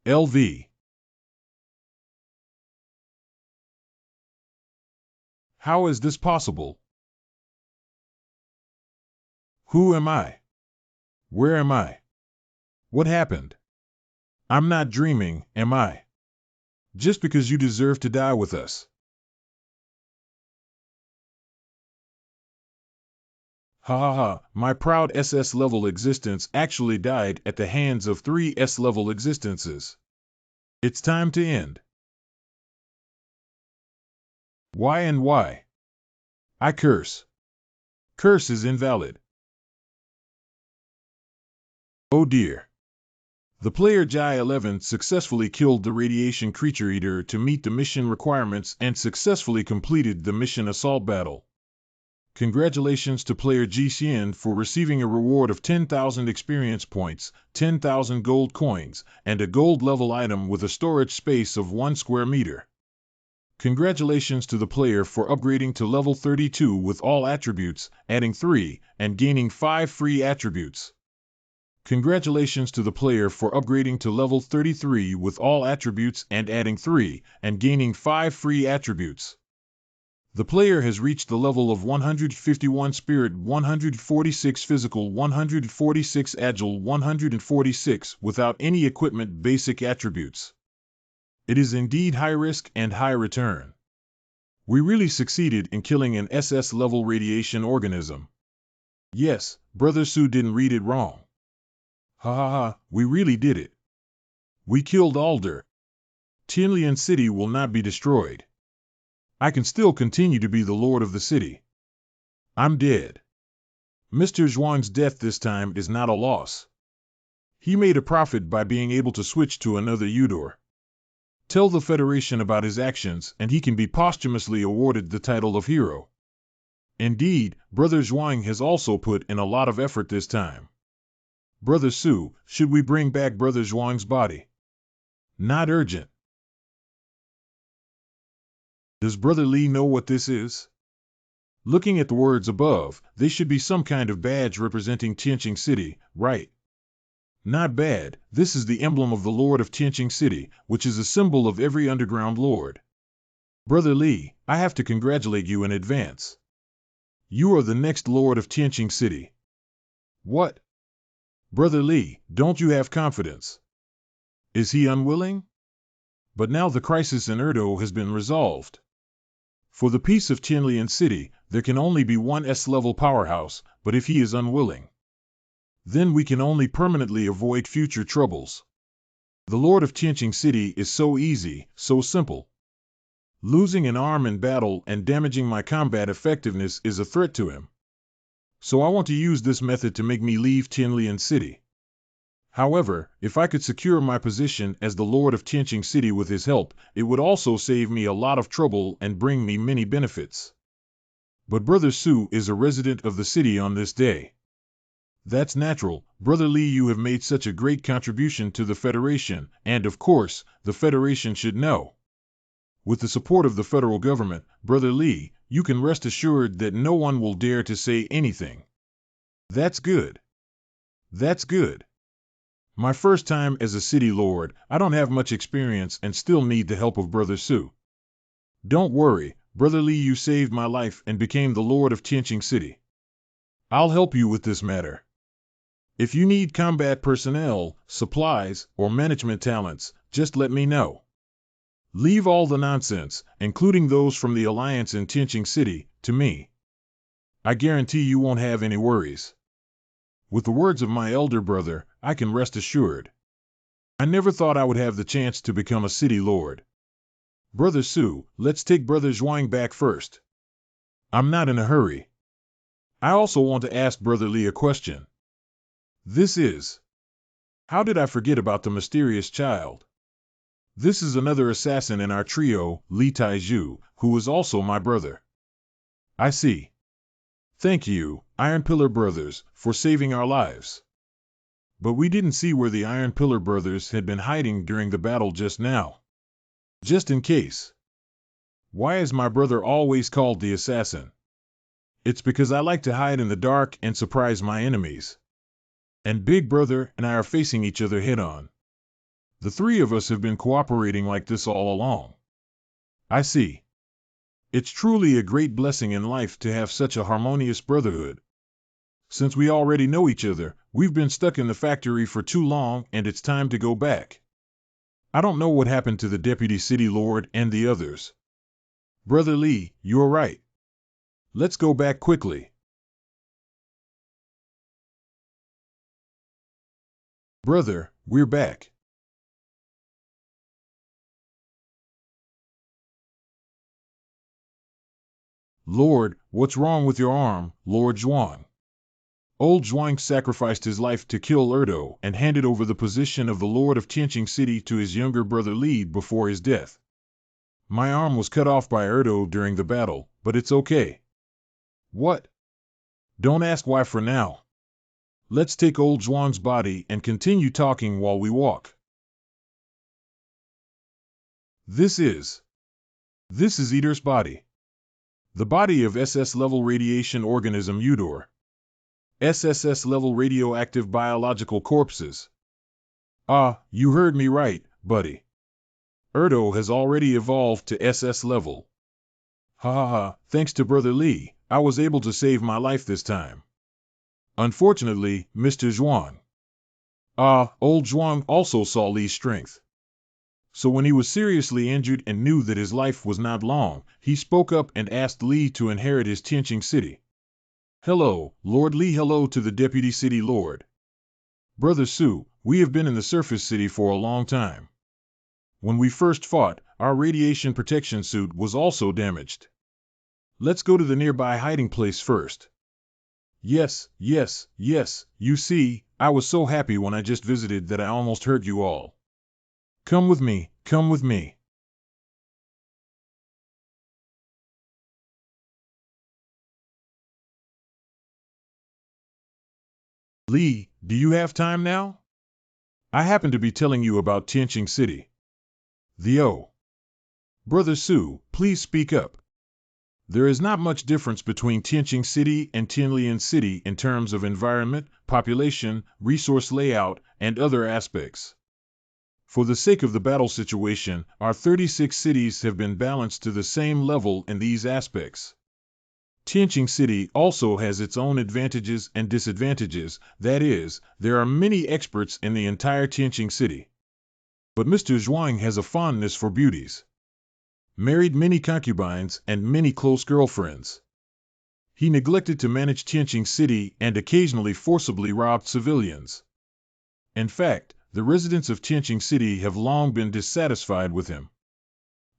LV. How is this possible? Who am I? Where am I? What happened? I'm not dreaming, am I? Just because you deserve to die with us. Ha ha ha, my proud SS-level existence actually died at the hands of 3 S-level existences. It's time to end. Why and why? I curse. Curse is invalid. Oh dear. The player Jai-11 successfully killed the radiation creature eater to meet the mission requirements and successfully completed the mission assault battle. Congratulations to player G-Xian for receiving a reward of 10,000 experience points, 10,000 gold coins, and a gold level item with a storage space of 1 square meter. Congratulations to the player for upgrading to level 32 with all attributes, adding 3, and gaining 5 free attributes. Congratulations to the player for upgrading to level 33 with all attributes and adding 3, and gaining 5 free attributes. The player has reached the level of 151 Spirit, 146 Physical, 146 Agile, 146 without any equipment basic attributes. It is indeed high risk and high return. We really succeeded in killing an SS-level radiation organism. Yes, Brother Su didn't read it wrong. Ha ha ha, we really did it. We killed Alder. Tianlian City will not be destroyed. I can still continue to be the lord of the city. I'm dead. Mr. Zhuang's death this time is not a loss. He made a profit by being able to switch to another Eudor. Tell the Federation about his actions and he can be posthumously awarded the title of hero. Indeed, Brother Zhuang has also put in a lot of effort this time. Brother Su, should we bring back Brother Zhuang's body? Not urgent. Does Brother Li know what this is? Looking at the words above, they should be some kind of badge representing Tianqing City, right? Not bad, this is the emblem of the Lord of Tianqing City, which is a symbol of every underground lord. Brother Li, I have to congratulate you in advance. You are the next Lord of Tianqing City. What? Brother Li, don't you have confidence? Is he unwilling? But now the crisis in Erdo has been resolved. For the peace of Tianlian City, there can only be one S-level powerhouse, but if he is unwilling, then we can only permanently avoid future troubles. The Lord of Tianqing City is so easy, so simple. Losing an arm in battle and damaging my combat effectiveness is a threat to him. So I want to use this method to make me leave Tianlian City. However, if I could secure my position as the Lord of Tianqing City with his help, it would also save me a lot of trouble and bring me many benefits. But Brother Su is a resident of the city on this day. That's natural, Brother Li, you have made such a great contribution to the Federation, and of course, the Federation should know. With the support of the federal government, Brother Li, you can rest assured that no one will dare to say anything. That's good. That's good. My first time as a city lord, I don't have much experience and still need the help of Brother Su. Don't worry, Brother Li, you saved my life and became the Lord of Tianqing City. I'll help you with this matter. If you need combat personnel, supplies, or management talents, just let me know. Leave all the nonsense, including those from the Alliance in Tianqing City, to me. I guarantee you won't have any worries. With the words of my elder brother, I can rest assured. I never thought I would have the chance to become a city lord. Brother Su, let's take Brother Zhuang back first. I'm not in a hurry. I also want to ask Brother Li a question. This is How did I forget about the mysterious child? This is another assassin in our trio, Li Taiju, who is also my brother. I see. Thank you, Iron Pillar Brothers, for saving our lives. But we didn't see where the Iron Pillar Brothers had been hiding during the battle just now. Just in case. Why is my brother always called the assassin? It's because I like to hide in the dark and surprise my enemies. And Big Brother and I are facing each other head on. The three of us have been cooperating like this all along. I see. It's truly a great blessing in life to have such a harmonious brotherhood. Since we already know each other, we've been stuck in the factory for too long and it's time to go back. I don't know what happened to the Deputy City Lord and the others. Brother Lee, you're right. Let's go back quickly. Brother, we're back. Lord, what's wrong with your arm, Lord Zhuang? Old Zhuang sacrificed his life to kill Erdo and handed over the position of the Lord of Tianqing City to his younger brother Li before his death. My arm was cut off by Erdo during the battle, but it's okay. What? Don't ask why for now. Let's take old Zhuang's body and continue talking while we walk. This is Eater's body. The body of SS-level radiation organism Eudor. SSS-level radioactive biological corpses. Ah, you heard me right, buddy. Erdo has already evolved to SS level. Ha ha ha, thanks to Brother Li, I was able to save my life this time. Unfortunately, Mr. Zhuang. Old Zhuang also saw Li's strength. So when he was seriously injured and knew that his life was not long, he spoke up and asked Li to inherit his Tianqing City. Hello, Lord Li. Hello to the Deputy City Lord. Brother Su, we have been in the surface city for a long time. When we first fought, our radiation protection suit was also damaged. Let's go to the nearby hiding place first. Yes, you see, I was so happy when I just visited that I almost hurt you all. Come with me, come with me. Li, do you have time now? I happen to be telling you about Tianqing City. Brother Su, please speak up. There is not much difference between Tianqing City and Tianlian City in terms of environment, population, resource layout, and other aspects. For the sake of the battle situation, our 36 cities have been balanced to the same level in these aspects. Tianqing City also has its own advantages and disadvantages, that is, there are many experts in the entire Tianqing City. But Mr. Zhuang has a fondness for beauties. Married many concubines and many close girlfriends. He neglected to manage Tianqing City and occasionally forcibly robbed civilians. In fact, the residents of Tianqing City have long been dissatisfied with him.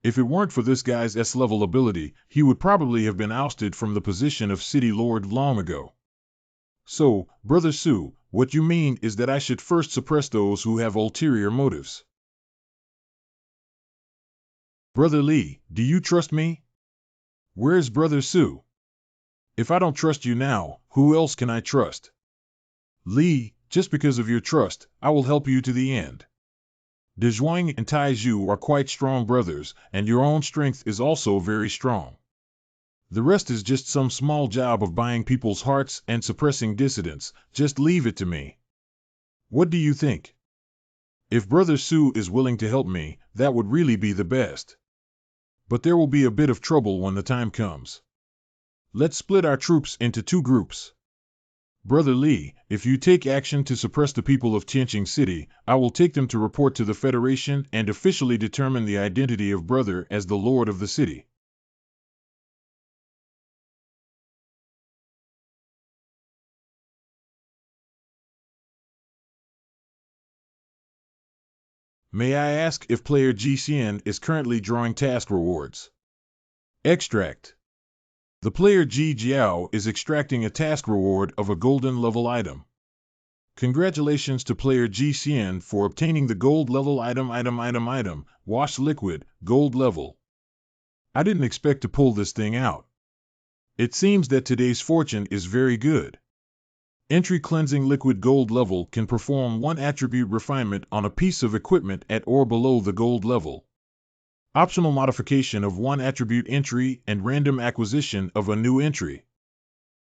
If it weren't for this guy's S-level ability, he would probably have been ousted from the position of City Lord long ago. So, Brother Su, what you mean is that I should first suppress those who have ulterior motives. Brother Li, do you trust me? Where's Brother Su? If I don't trust you now, who else can I trust? Li, just because of your trust, I will help you to the end. De Zhuang and Taiju are quite strong brothers, and your own strength is also very strong. The rest is just some small job of buying people's hearts and suppressing dissidents. Just leave it to me. What do you think? If Brother Su is willing to help me, that would really be the best. But there will be a bit of trouble when the time comes. Let's split our troops into two groups. Brother Li, if you take action to suppress the people of Tianqing City, I will take them to report to the Federation and officially determine the identity of Brother as the Lord of the city. May I ask if player GCN is currently drawing task rewards? Extract. The player G Jiao is extracting a task reward of a golden level item. Congratulations to player GCN for obtaining the gold level item, wash liquid, gold level. I didn't expect to pull this thing out. It seems that today's fortune is very good. Entry cleansing liquid gold level can perform one attribute refinement on a piece of equipment at or below the gold level. Optional modification of one attribute entry and random acquisition of a new entry.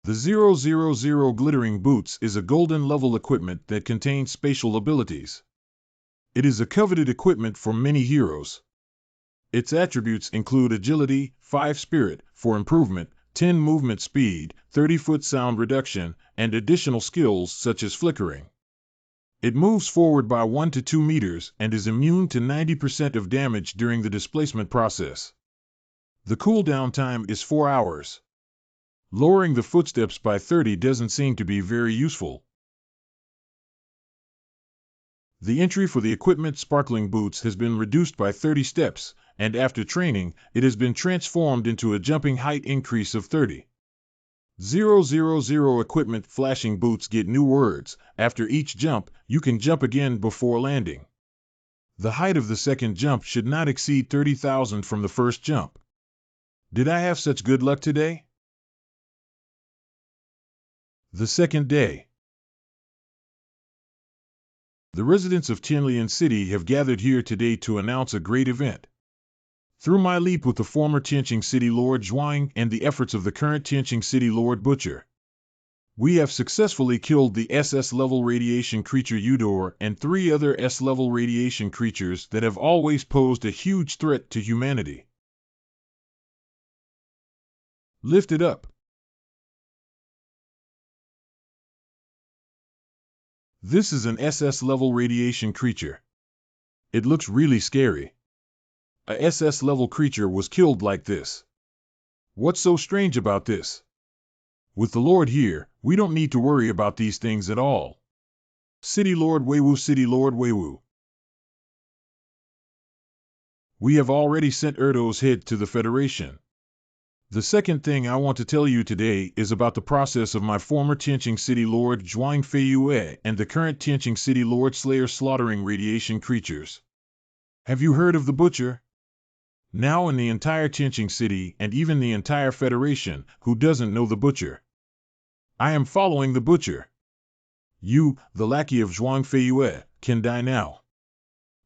The 000 Glittering Boots is a golden level equipment that contains spatial abilities. It is a coveted equipment for many heroes. Its attributes include agility, 5 spirit for improvement, 10 movement speed, 30-foot sound reduction, and additional skills such as flickering. It moves forward by 1 to 2 meters and is immune to 90% of damage during the displacement process. The cooldown time is 4 hours. Lowering the footsteps by 30 doesn't seem to be very useful. The entry for the equipment Sparkling Boots has been reduced by 30 steps, and after training, it has been transformed into a jumping height increase of 30. 000 Equipment Flashing Boots get new words. After each jump, you can jump again before landing. The height of the second jump should not exceed 30,000 from the first jump. Did I have such good luck today? The second day. The residents of Tianlian City have gathered here today to announce a great event. Through my leap with the former Tianqing City Lord Zhuang and the efforts of the current Tianqing City Lord Butcher, we have successfully killed the SS-level radiation creature Eudor and 3 other S-level radiation creatures that have always posed a huge threat to humanity. Lift it up. This is an SS-level radiation creature. It looks really scary. A SS-level creature was killed like this. What's so strange about this? With the Lord here, we don't need to worry about these things at all. City Lord Weiwu, City Lord Weiwu. We have already sent Erdo's head to the Federation. The second thing I want to tell you today is about the process of my former Tianqing City Lord Zhuang Feiyue and the current Tianqing City Lord Slayer slaughtering radiation creatures. Have you heard of the Butcher? Now in the entire Tianqing City and even the entire Federation, who doesn't know the Butcher? I am following the Butcher. You, the lackey of Zhuang Feiyue, can die now.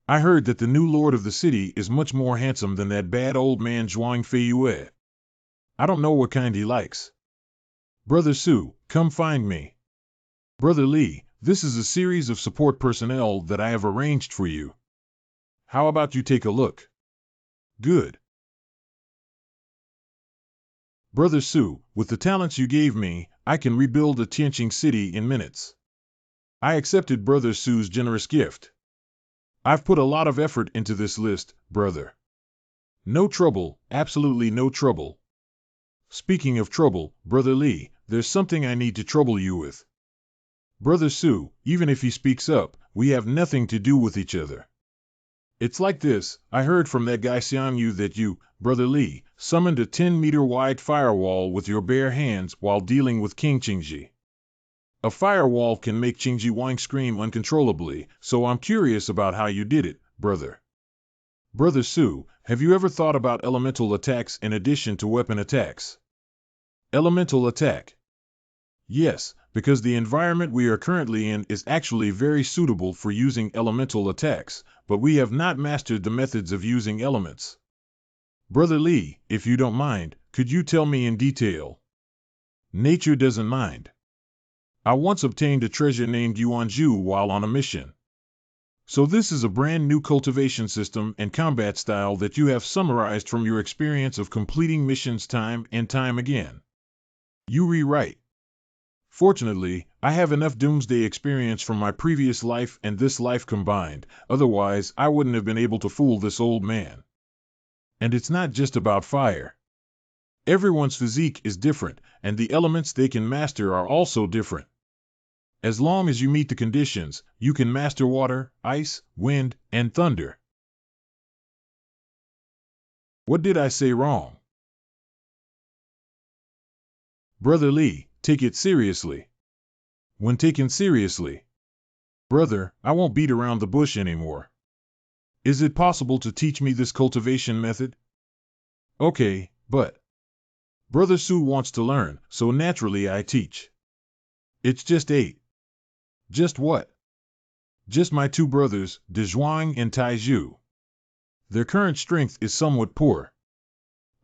I heard that the new lord of the city is much more handsome than that bad old man Zhuang Feiyue. I don't know what kind he likes. Brother Su, come find me. Brother Li, this is a series of support personnel that I have arranged for you. How about you take a look? Good. Brother Su, with the talents you gave me, I can rebuild a Tianqing city in minutes. I accepted Brother Su's generous gift. I've put a lot of effort into this list, brother. No trouble, absolutely no trouble. Speaking of trouble, Brother Li, there's something I need to trouble you with. Brother Su, even if he speaks up, we have nothing to do with each other. It's like this, I heard from that guy Xiang Yu that you, Brother Li, summoned a 10-meter-wide firewall with your bare hands while dealing with King Qingji. A firewall can make Qingji Wang scream uncontrollably, so I'm curious about how you did it, brother. Brother Su, have you ever thought about elemental attacks in addition to weapon attacks? Elemental attack. Yes, because the environment we are currently in is actually very suitable for using elemental attacks, but we have not mastered the methods of using elements. Brother Li, if you don't mind, could you tell me in detail? Nature doesn't mind. I once obtained a treasure named Yuanzhu while on a mission. So this is a brand new cultivation system and combat style that you have summarized from your experience of completing missions time and time again. You rewrite. Fortunately, I have enough Doomsday experience from my previous life and this life combined, otherwise I wouldn't have been able to fool this old man. And it's not just about fire. Everyone's physique is different, and the elements they can master are also different. As long as you meet the conditions, you can master water, ice, wind, and thunder. What did I say wrong? Brother Li, take it seriously. When taken seriously, Brother, I won't beat around the bush anymore. Is it possible to teach me this cultivation method? Okay, but Brother Su wants to learn, so naturally I teach. It's just 8. Just what? Just my 2 brothers, Dezhuang and Taizhu. Their current strength is somewhat poor.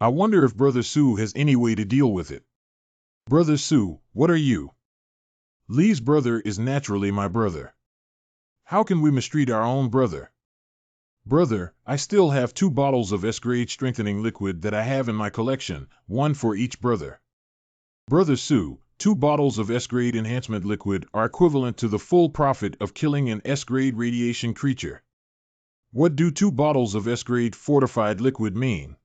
I wonder if Brother Su has any way to deal with it. Brother Su, what are you? Li's brother is naturally my brother. How can we mistreat our own brother? Brother, I still have 2 bottles of S-grade strengthening liquid that I have in my collection, 1 for each brother. Brother Su, 2 bottles of S-grade enhancement liquid are equivalent to the full profit of killing an S-grade radiation creature. What do 2 bottles of S-grade fortified liquid mean?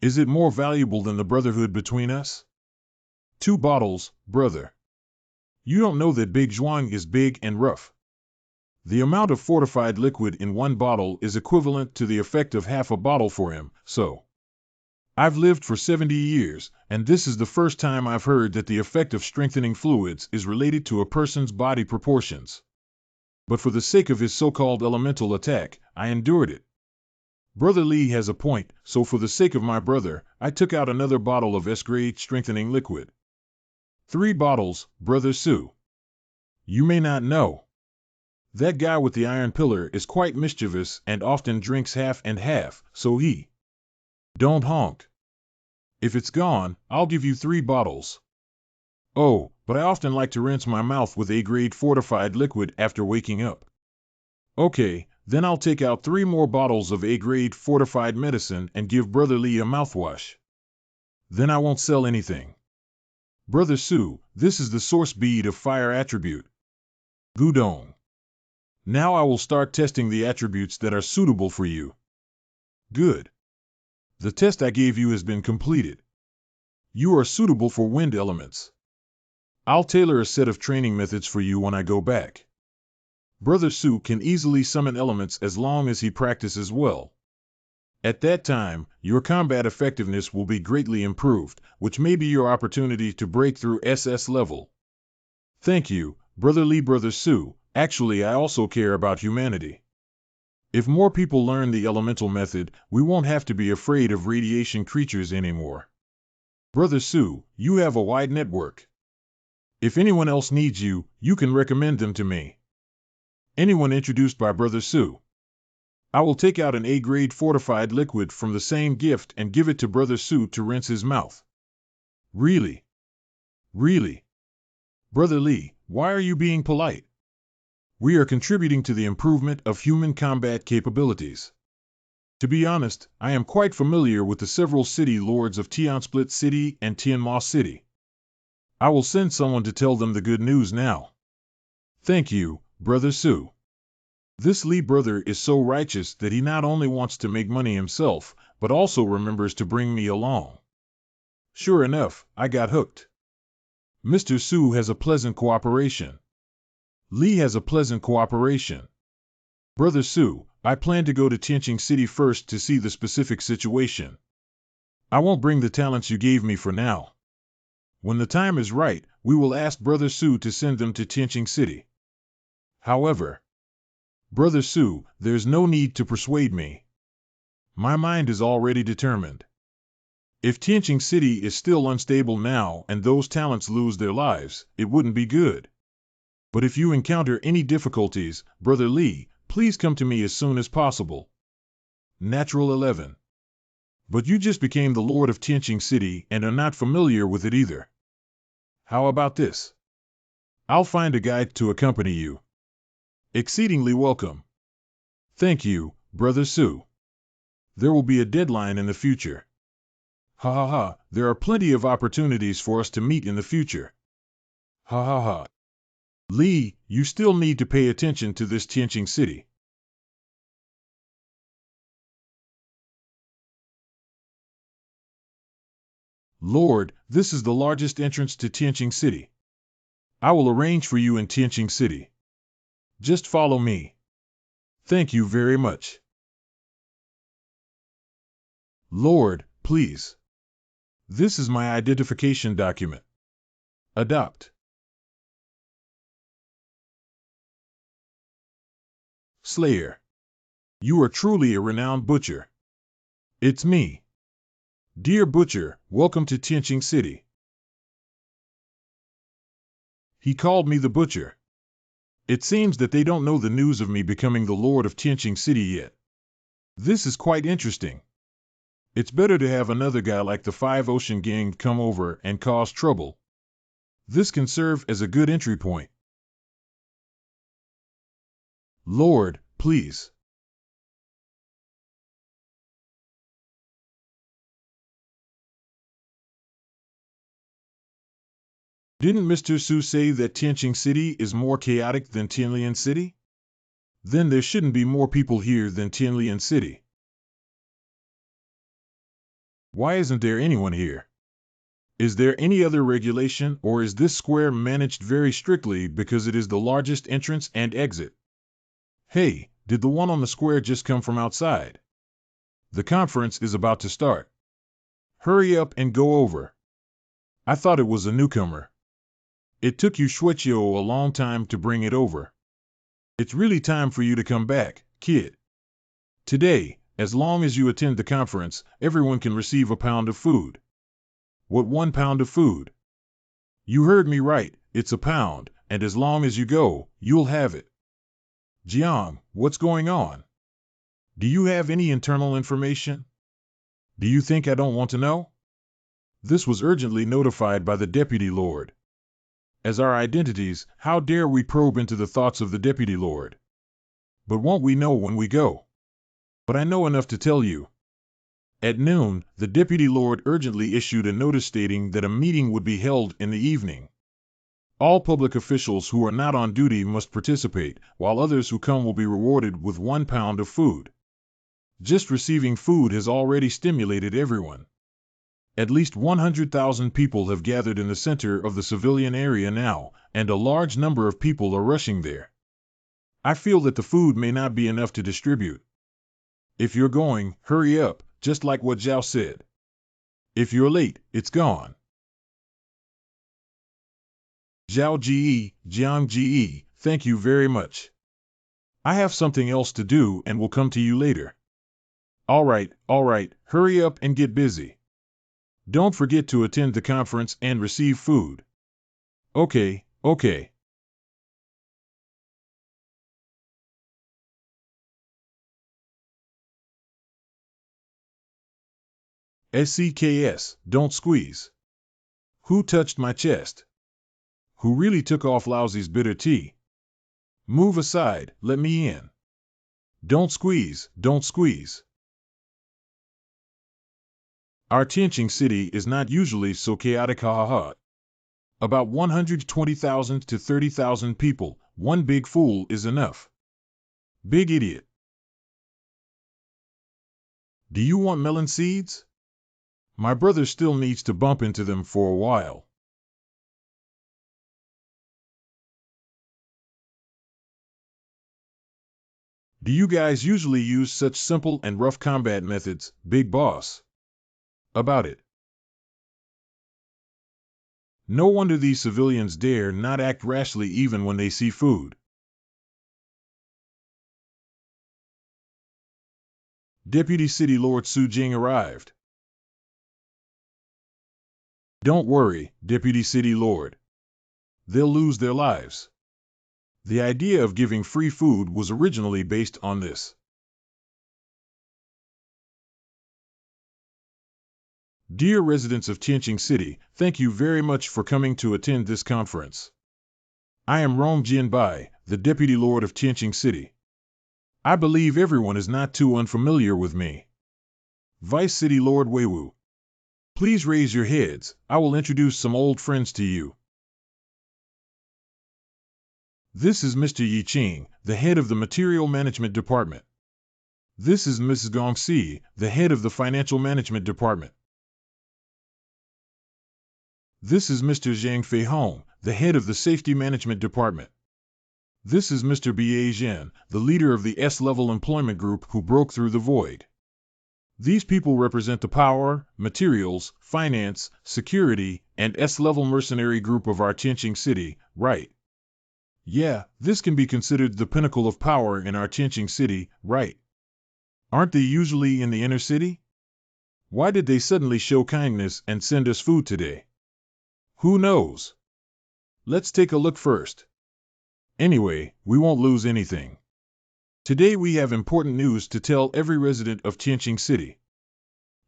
Is it more valuable than the brotherhood between us? 2 bottles, brother. You don't know that Big Zhuang is big and rough. The amount of fortified liquid in 1 bottle is equivalent to the effect of half a bottle for him, so. I've lived for 70 years, and this is the first time I've heard that the effect of strengthening fluids is related to a person's body proportions. But for the sake of his so-called elemental attack, I endured it. Brother Li has a point, so for the sake of my brother, I took out another bottle of S-grade strengthening liquid. 3 bottles, Brother Su. You may not know. That guy with the iron pillar is quite mischievous and often drinks half and half, so he. Don't honk. If it's gone, I'll give you 3 bottles. Oh, but I often like to rinse my mouth with A-grade fortified liquid after waking up. Okay, then I'll take out 3 more bottles of A-grade fortified medicine and give Brother Li a mouthwash. Then I won't sell anything. Brother Su, this is the source bead of fire attribute. Gudong. Now I will start testing the attributes that are suitable for you. Good. The test I gave you has been completed. You are suitable for wind elements. I'll tailor a set of training methods for you when I go back. Brother Su can easily summon elements as long as he practices well. At that time, your combat effectiveness will be greatly improved, which may be your opportunity to break through SS level. Thank you, Brother Li. Brother Su. Actually, I also care about humanity. If more people learn the elemental method, we won't have to be afraid of radiation creatures anymore. Brother Su, you have a wide network. If anyone else needs you, you can recommend them to me. Anyone introduced by Brother Su. I will take out an A-grade fortified liquid from the same gift and give it to Brother Su to rinse his mouth. Really? Really? Brother Li, why are you being polite? We are contributing to the improvement of human combat capabilities. To be honest, I am quite familiar with the several city lords of Tiansplit City and Tianma City. I will send someone to tell them the good news now. Thank you, Brother Su. This Li brother is so righteous that he not only wants to make money himself, but also remembers to bring me along. Sure enough, I got hooked. Mr. Su has a pleasant cooperation. Li has a pleasant cooperation. Brother Su, I plan to go to Tianqing City first to see the specific situation. I won't bring the talents you gave me for now. When the time is right, we will ask Brother Su to send them to Tianqing City. However, Brother Su, there's no need to persuade me. My mind is already determined. If Tianqing City is still unstable now and those talents lose their lives, it wouldn't be good. But if you encounter any difficulties, Brother Li, please come to me as soon as possible. Natural 11. But you just became the Lord of Tianqing City and are not familiar with it either. How about this? I'll find a guide to accompany you. Exceedingly welcome. Thank you, Brother Su. There will be a deadline in the future. Ha ha ha, there are plenty of opportunities for us to meet in the future. Ha ha ha. Li, you still need to pay attention to this Tianqing City. Lord, this is the largest entrance to Tianqing City. I will arrange for you in Tianqing City. Just follow me. Thank you very much. Lord, please. This is my identification document. Adopt. Slayer. You are truly a renowned butcher. It's me. Dear Butcher, welcome to Tianqing City. He called me the Butcher. It seems that they don't know the news of me becoming the Lord of Tianqing City yet. This is quite interesting. It's better to have another guy like the Five Ocean Gang come over and cause trouble. This can serve as a good entry point. Lord, please. Didn't Mr. Su say that Tianqing City is more chaotic than Tianlian City? Then there shouldn't be more people here than Tianlian City. Why isn't there anyone here? Is there any other regulation, or is this square managed very strictly because it is the largest entrance and exit? Hey, did the one on the square just come from outside? The conference is about to start. Hurry up and go over. I thought it was a newcomer. It took you Shuiqiu a long time to bring it over. It's really time for you to come back, kid. Today, as long as you attend the conference, everyone can receive a pound of food. What 1 pound of food? You heard me right, it's a pound, and as long as you go, you'll have it. Jiang, what's going on? Do you have any internal information? Do you think I don't want to know? This was urgently notified by the Deputy Lord. As our identities, how dare we probe into the thoughts of the Deputy Lord? But won't we know when we go? But I know enough to tell you. At noon, the Deputy Lord urgently issued a notice stating that a meeting would be held in the evening. All public officials who are not on duty must participate, while others who come will be rewarded with 1 pound of food. Just receiving food has already stimulated everyone. At least 100,000 people have gathered in the center of the civilian area now, and a large number of people are rushing there. I feel that the food may not be enough to distribute. If you're going, hurry up, just like what Zhao said. If you're late, it's gone. Zhao Ji, Jiang Ji, thank you very much. I have something else to do and will come to you later. All right, hurry up and get busy. Don't forget to attend the conference and receive food. Okay. SCKS, don't squeeze. Who touched my chest? Who really took off Lousy's bitter tea? Move aside, let me in. Don't squeeze. Our Tianqing City is not usually so chaotic, ha. About 120,000 to 30,000 people, one big fool is enough. Big idiot. Do you want melon seeds? My brother still needs to bump into them for a while. Do you guys usually use such simple and rough combat methods, Big Boss? About it. No wonder these civilians dare not act rashly even when they see food. Deputy City Lord Su Jing arrived. Don't worry, Deputy City Lord. They'll lose their lives. The idea of giving free food was originally based on this. Dear residents of Tianqing City, thank you very much for coming to attend this conference. I am Rong Jianbai, the Deputy Lord of Tianqing City. I believe everyone is not too unfamiliar with me. Vice City Lord Weiwu. Please raise your heads, I will introduce some old friends to you. This is Mr. Yi Qing, the head of the Material Management Department. This is Mrs. Gongxi, the head of the Financial Management Department. This is Mr. Zhang Feihong, the head of the Safety Management Department. This is Mr. Bie Zhen, the leader of the S-level employment group who broke through the void. These people represent the power, materials, finance, security, and S-level mercenary group of our Tianqing City, right? Yeah, this can be considered the pinnacle of power in our Tianqing city, right? Aren't they usually in the inner city? Why did they suddenly show kindness and send us food today? Who knows? Let's take a look first. Anyway, we won't lose anything. Today we have important news to tell every resident of Tianqing City.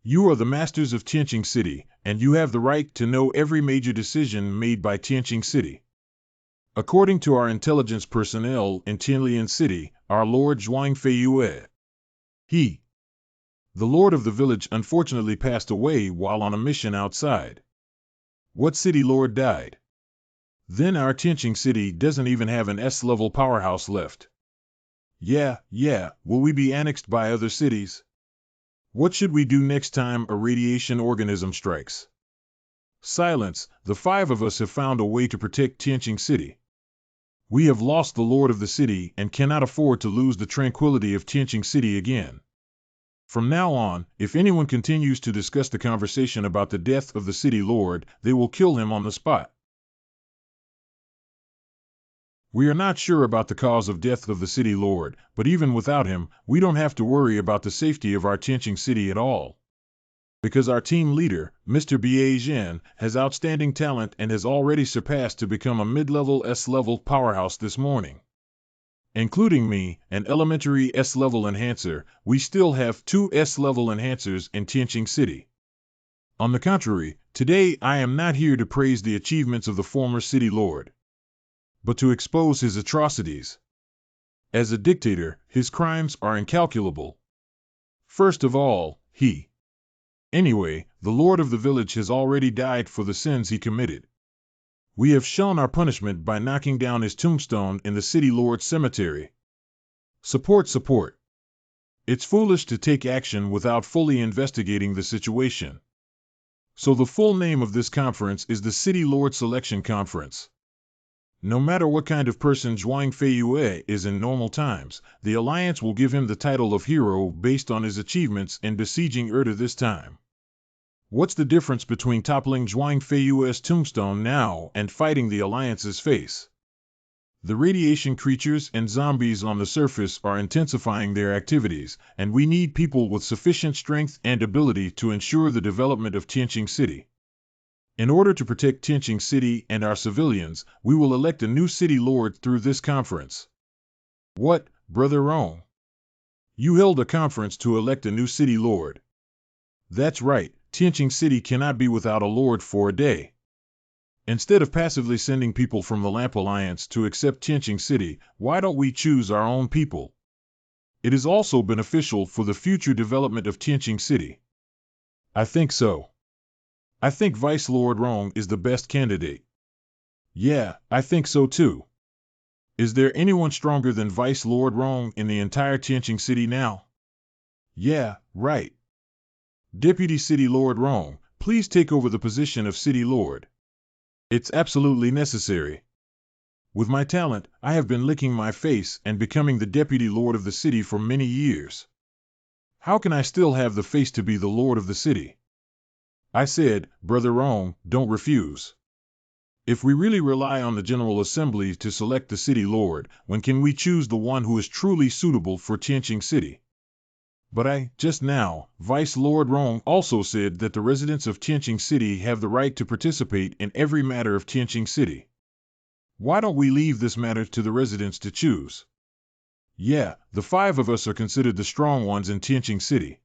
You are the masters of Tianqing City, and you have the right to know every major decision made by Tianqing City. According to our intelligence personnel in Tianlian City, our Lord Zhuang Feiyue, the lord of the village, unfortunately passed away while on a mission outside. What city lord died? Then our Tianqing City doesn't even have an S-level powerhouse left. Yeah, will we be annexed by other cities? What should we do next time a radiation organism strikes? Silence, the five of us have found a way to protect Tianqing City. We have lost the lord of the city and cannot afford to lose the tranquility of Tianqing City again. From now on, if anyone continues to discuss the conversation about the death of the city lord, they will kill him on the spot. We are not sure about the cause of death of the city lord, but even without him, we don't have to worry about the safety of our Tianqing City at all. Because our team leader, Mr. Ba Zhen, has outstanding talent and has already surpassed to become a mid-level S-level powerhouse this morning. Including me, an elementary S-level enhancer, we still have 2 S-level enhancers in Tianqing City. On the contrary, today I am not here to praise the achievements of the former city lord, but to expose his atrocities. As a dictator, his crimes are incalculable. First of all, Anyway, the lord of the village has already died for the sins he committed. We have shown our punishment by knocking down his tombstone in the city lord's cemetery. Support. It's foolish to take action without fully investigating the situation. So the full name of this conference is the City Lord Selection Conference. No matter what kind of person Zhuang Feiyue is in normal times, the Alliance will give him the title of hero based on his achievements in besieging Erda this time. What's the difference between toppling Zhuang Feiyue's tombstone now and fighting the Alliance's face? The radiation creatures and zombies on the surface are intensifying their activities, and we need people with sufficient strength and ability to ensure the development of Tianqing City. In order to protect Tianqing City and our civilians, we will elect a new city lord through this conference. What, Brother Rong? You held a conference to elect a new city lord. That's right, Tianqing City cannot be without a lord for a day. Instead of passively sending people from the Lamp Alliance to accept Tianqing City, why don't we choose our own people? It is also beneficial for the future development of Tianqing City. I think so. I think Vice Lord Rong is the best candidate. Yeah, I think so too. Is there anyone stronger than Vice Lord Rong in the entire Tianqing City now? Yeah, right. Deputy City Lord Rong, please take over the position of City Lord. It's absolutely necessary. With my talent, I have been licking my face and becoming the Deputy Lord of the city for many years. How can I still have the face to be the Lord of the city? I said, Brother Rong, don't refuse. If we really rely on the General Assembly to select the City Lord, when can we choose the one who is truly suitable for Tianqing City? But just now, Vice Lord Rong also said that the residents of Tianqing City have the right to participate in every matter of Tianqing City. Why don't we leave this matter to the residents to choose? Yeah, the 5 of us are considered the strong ones in Tianqing City.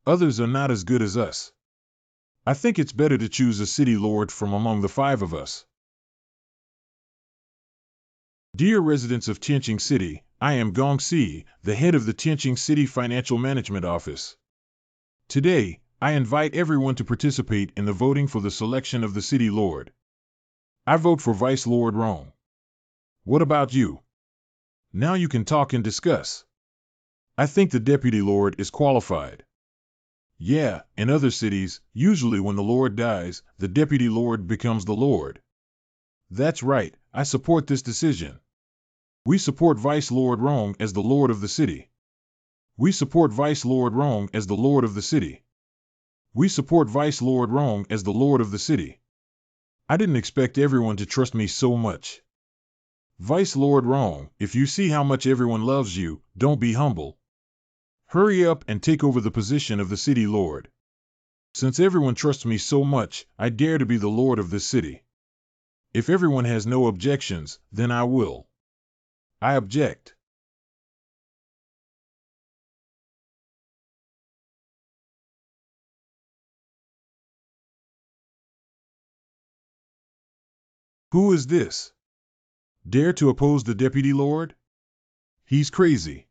Others are not as good as us. I think it's better to choose a city lord from among the 5 of us. Dear residents of Tianqing City, I am Gong Si, the head of the Tianqing City Financial Management Office. Today, I invite everyone to participate in the voting for the selection of the City Lord. I vote for Vice Lord Rong. What about you? Now you can talk and discuss. I think the Deputy Lord is qualified. Yeah, in other cities, usually when the Lord dies, the Deputy Lord becomes the Lord. That's right, I support this decision. We support Vice Lord Rong as the Lord of the city. We support Vice Lord Rong as the Lord of the city. We support Vice Lord Rong as the Lord of the city. I didn't expect everyone to trust me so much. Vice Lord Wrong, if you see how much everyone loves you, don't be humble. Hurry up and take over the position of the city lord. Since everyone trusts me so much, I dare to be the lord of this city. If everyone has no objections, then I will. I object. Who is this? Dare to oppose the deputy lord? He's crazy.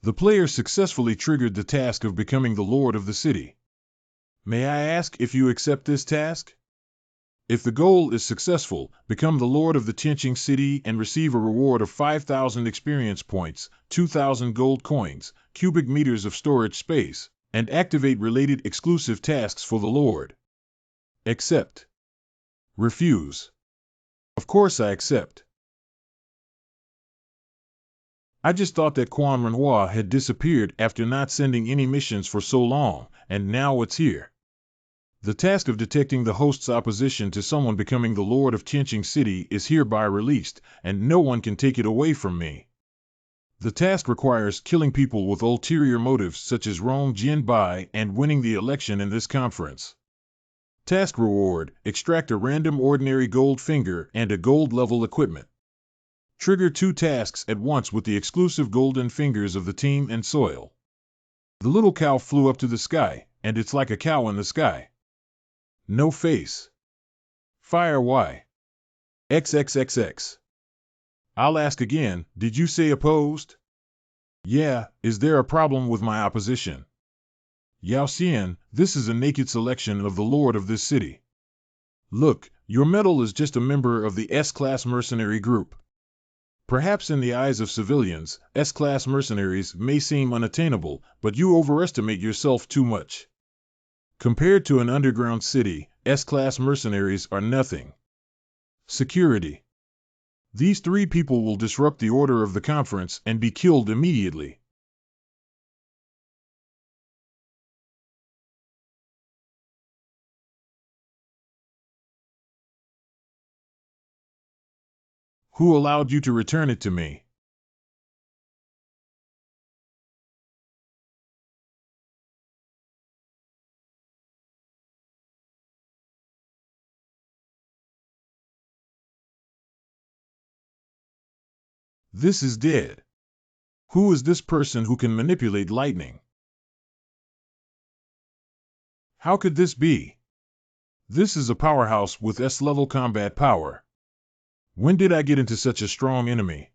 The player successfully triggered the task of becoming the lord of the city. May I ask if you accept this task? If the goal is successful, become the lord of the Tianqing city and receive a reward of 5,000 experience points, 2,000 gold coins, cubic meters of storage space, and activate related exclusive tasks for the lord. Accept. Refuse. Of course I accept. I just thought that Quan Renhua had disappeared after not sending any missions for so long, and now it's here. The task of detecting the host's opposition to someone becoming the lord of Tianqing City is hereby released, and no one can take it away from me. The task requires killing people with ulterior motives such as Rong Jianbai and winning the election in this conference. Task reward: extract a random ordinary gold finger and a gold level equipment. Trigger 2 tasks at once with the exclusive golden fingers of the team and soil. The little cow flew up to the sky, and it's like a cow in the sky. No face. Fire Y. XXXX. I'll ask again, did you say opposed? Yeah, is there a problem with my opposition? Yao Xian, this is a naked selection of the lord of this city. Look, your medal is just a member of the S-class mercenary group. Perhaps in the eyes of civilians, S-class mercenaries may seem unattainable, but you overestimate yourself too much. Compared to an underground city, S-class mercenaries are nothing. Security. These 3 people will disrupt the order of the conference and be killed immediately. Who allowed you to return it to me? This is dead. Who is this person who can manipulate lightning? How could this be? This is a powerhouse with S-level combat power. When did I get into such a strong enemy?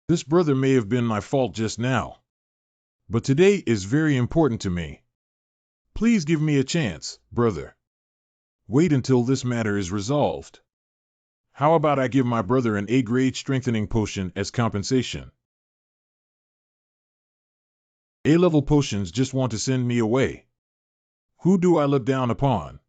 This brother may have been my fault just now. But today is very important to me. Please give me a chance, brother. Wait until this matter is resolved. How about I give my brother an A-grade strengthening potion as compensation? A-level potions just want to send me away. Who do I look down upon?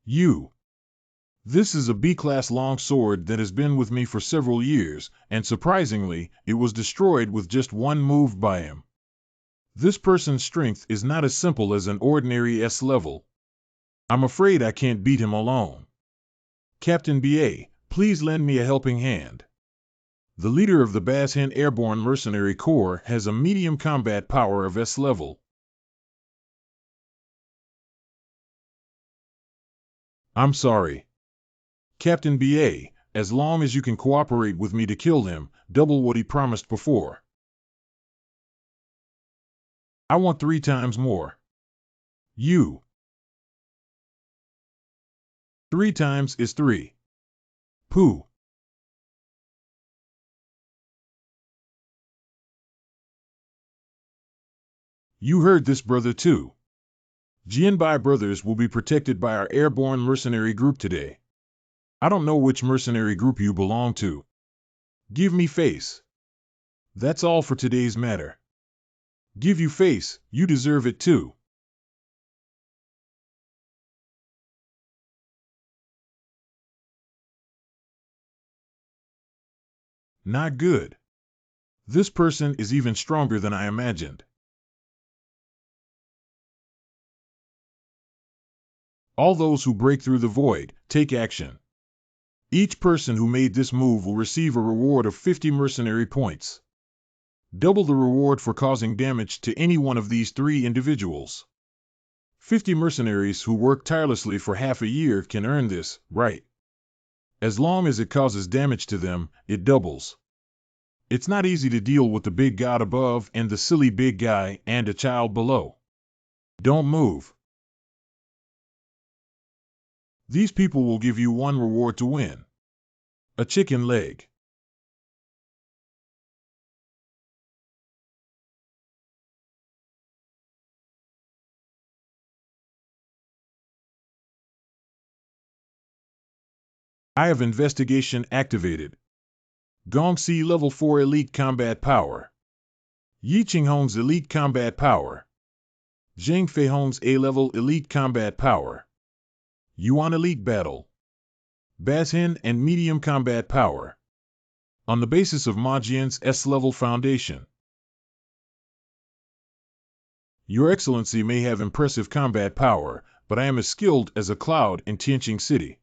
You. This is a B-class long sword that has been with me for several years, and surprisingly, it was destroyed with just one move by him. This person's strength is not as simple as an ordinary S level. I'm afraid I can't beat him alone. Captain BA, please lend me a helping hand. The leader of the Bazhen Airborne Mercenary Corps has a medium combat power of S level. I'm sorry. Captain BA, as long as you can cooperate with me to kill him, double what he promised before. I want 3 times more. You. 3 times is 3. Pooh. You heard this, brother, too. Jianbai brothers will be protected by our airborne mercenary group today. I don't know which mercenary group you belong to. Give me face. That's all for today's matter. Give you face, you deserve it too. Not good. This person is even stronger than I imagined. All those who break through the void, take action. Each person who made this move will receive a reward of 50 mercenary points. Double the reward for causing damage to any one of these 3 individuals. 50 mercenaries who work tirelessly for half a year can earn this, right? As long as it causes damage to them, it doubles. It's not easy to deal with the big god above and the silly big guy and a child below. Don't move. These people will give you 1 reward to win. A chicken leg. I have investigation activated. Gongxi level 4 elite combat power. Yi Qinghong's elite combat power. Zhang Feihong's A-level elite combat power. Yuan elite battle. Bazhen and medium combat power. On the basis of Ma Jian's S-level foundation. Your Excellency may have impressive combat power, but I am as skilled as a cloud in Tianqing City.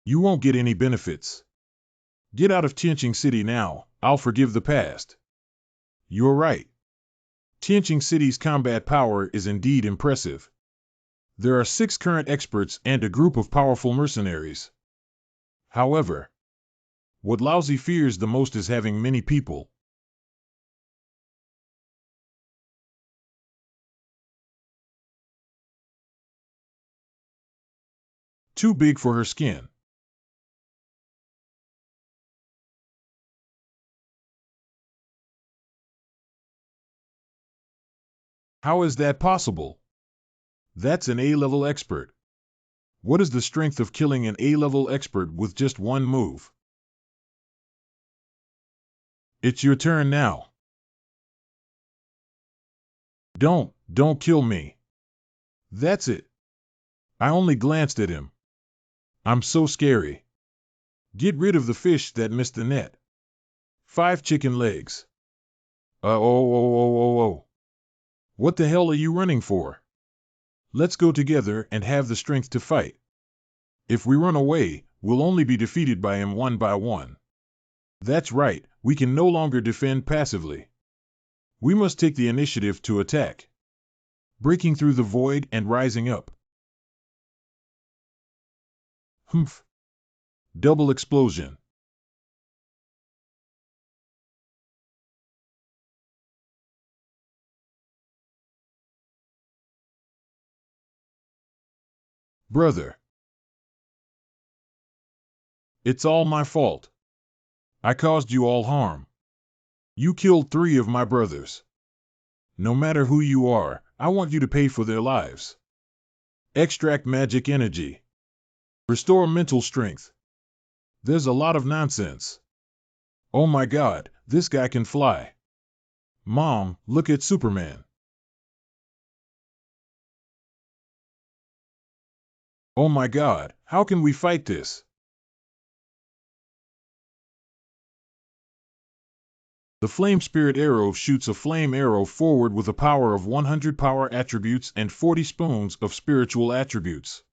You won't get any benefits. Get out of Tianqing City now, I'll forgive the past. You're right. Tianqing City's combat power is indeed impressive. There are 6 current experts and a group of powerful mercenaries. However, what Laozi fears the most is having many people. Too big for her skin. How is that possible? That's an A-level expert. What is the strength of killing an A-level expert with just 1 move? It's your turn now. Don't kill me. That's it. I only glanced at him. I'm so scary. Get rid of the fish that missed the net. 5 chicken legs. Oh. What the hell are you running for? Let's go together and have the strength to fight. If we run away, we'll only be defeated by him 1 by 1. That's right, we can no longer defend passively. We must take the initiative to attack. Breaking through the void and rising up. Humph. Double explosion. Brother. It's all my fault. I caused you all harm. You killed 3 of my brothers. No matter who you are, I want you to pay for their lives. Extract magic energy. Restore mental strength. There's a lot of nonsense. Oh my God, this guy can fly. Mom, look at Superman. Oh my God, how can we fight this? The Flame Spirit Arrow shoots a flame arrow forward with a power of 100 power attributes and 40 spoons of spiritual attributes.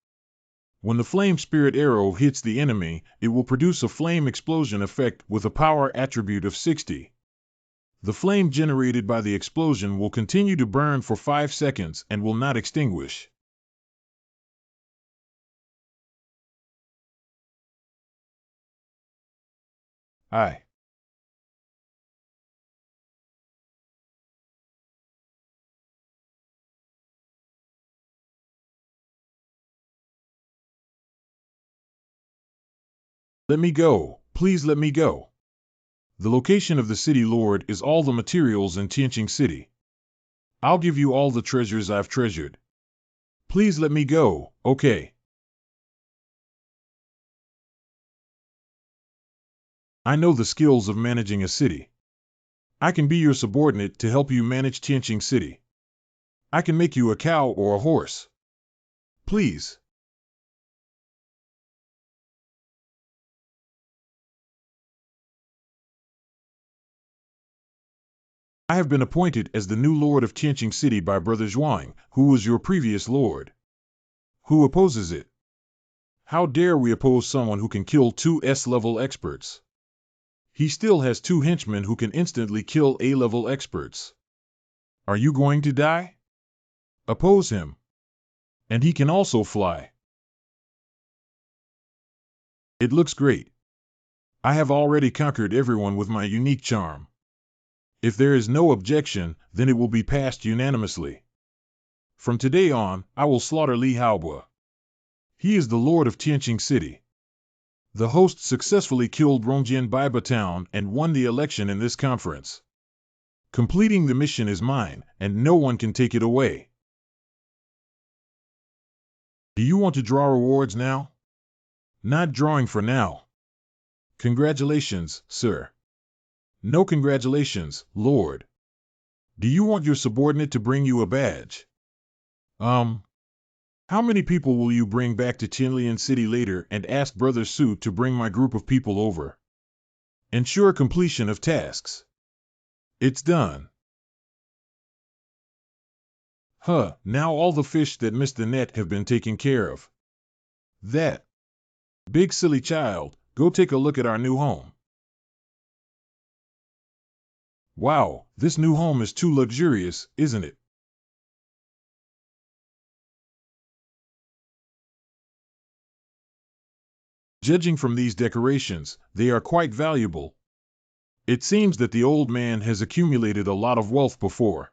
When the Flame Spirit Arrow hits the enemy, it will produce a flame explosion effect with a power attribute of 60. The flame generated by the explosion will continue to burn for 5 seconds and will not extinguish. Let me go, please let me go. The location of the City Lord is all the materials in Tianqing City. I'll give you all the treasures I've treasured. Please let me go, okay? I know the skills of managing a city. I can be your subordinate to help you manage Tianqing City. I can make you a cow or a horse. Please. I have been appointed as the new lord of Tianqing City by Brother Zhuang, who was your previous lord. Who opposes it? How dare we oppose someone who can kill two S-level experts? He still has two henchmen who can instantly kill A-level experts. Are you going to die? Oppose him. And he can also fly. It looks great. I have already conquered everyone with my unique charm. If there is no objection, then it will be passed unanimously. From today on, I will slaughter Li Haobo. He is the lord of Tianqing City. The host successfully killed Rongjian Baiba Town and won the election in this conference. Completing the mission is mine, and no one can take it away. Do you want to draw rewards now? Not drawing for now. Congratulations, sir. No congratulations, Lord. Do you want your subordinate to bring you a badge? How many people will you bring back to Tianlian City later and ask Brother Su to bring my group of people over? Ensure completion of tasks. It's done. Now all the fish that missed the net have been taken care of. That big silly child, go take a look at our new home. Wow, this new home is too luxurious, isn't it? Judging from these decorations, they are quite valuable. It seems that the old man has accumulated a lot of wealth before.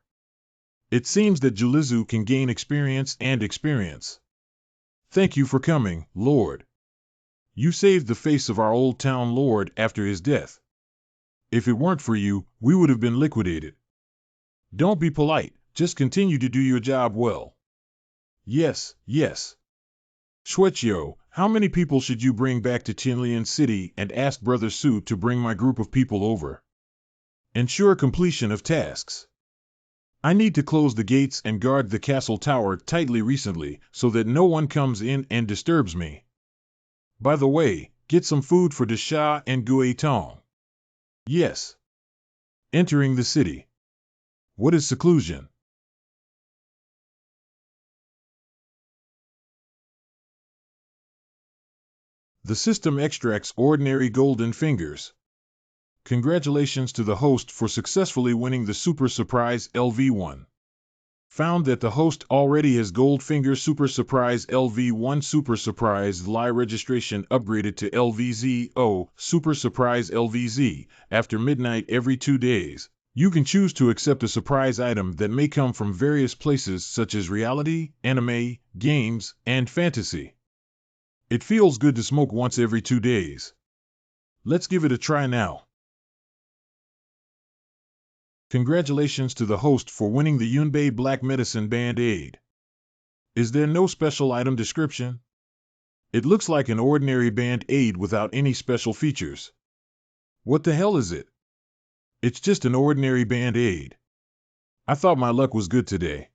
It seems that Julizu can gain experience and experience. Thank you for coming, Lord. You saved the face of our old town lord after his death. If it weren't for you, we would have been liquidated. Don't be polite, just continue to do your job well. Yes, yes. Shuiqiu, how many people should you bring back to Tianlian City and ask Brother Su to bring my group of people over? Ensure completion of tasks. I need to close the gates and guard the castle tower tightly recently so that no one comes in and disturbs me. By the way, get some food for Desha and Gui Tong. Yes. Entering the city. What is seclusion? The system extracts ordinary golden fingers. Congratulations to the host for successfully winning the Super Surprise LV1. Found that the host already has Goldfinger Super Surprise LV1 Super Surprise Li registration upgraded to LVZ-0 Super Surprise LVZ after midnight every 2 days. You can choose to accept a surprise item that may come from various places such as reality, anime, games, and fantasy. It feels good to smoke once every 2 days. Let's give it a try now. Congratulations to the host for winning the Yunbei Black Medicine Band-Aid. Is there no special item description? It looks like an ordinary Band-Aid without any special features. What the hell is it? It's just an ordinary Band-Aid. I thought my luck was good today.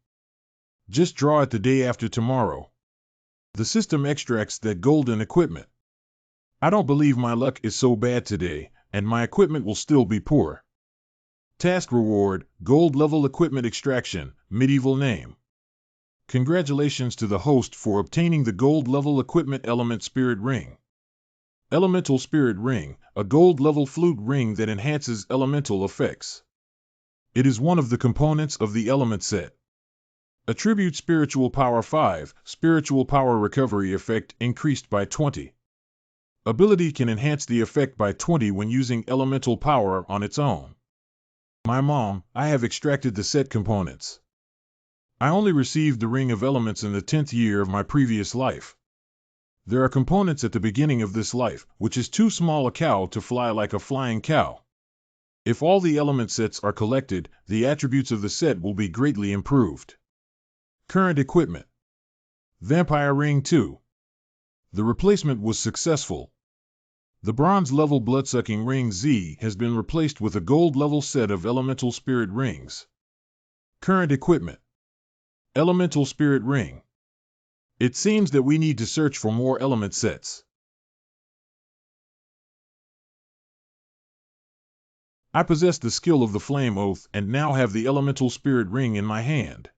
Just draw it the day after tomorrow. The system extracts that golden equipment. I don't believe my luck is so bad today, and my equipment will still be poor. Task reward, gold level equipment extraction, medieval name. Congratulations to the host for obtaining the gold level equipment element spirit ring. Elemental spirit ring, a gold level flute ring that enhances elemental effects. It is one of the components of the element set. Attribute spiritual power 5, spiritual power recovery effect increased by 20. Ability can enhance the effect by 20 when using elemental power on its own. My mom, I have extracted the set components. I only received the Ring of Elements in the 10th year of my previous life. There are components at the beginning of this life, which is too small a cow to fly like a flying cow. If all the element sets are collected, the attributes of the set will be greatly improved. Current equipment. Vampire Ring 2. The replacement was successful. The bronze-level bloodsucking ring Z has been replaced with a gold-level set of elemental spirit rings. Current equipment. Elemental spirit ring. It seems that we need to search for more element sets. I possess the skill of the Flame Oath and now have the Elemental Spirit Ring in my hand.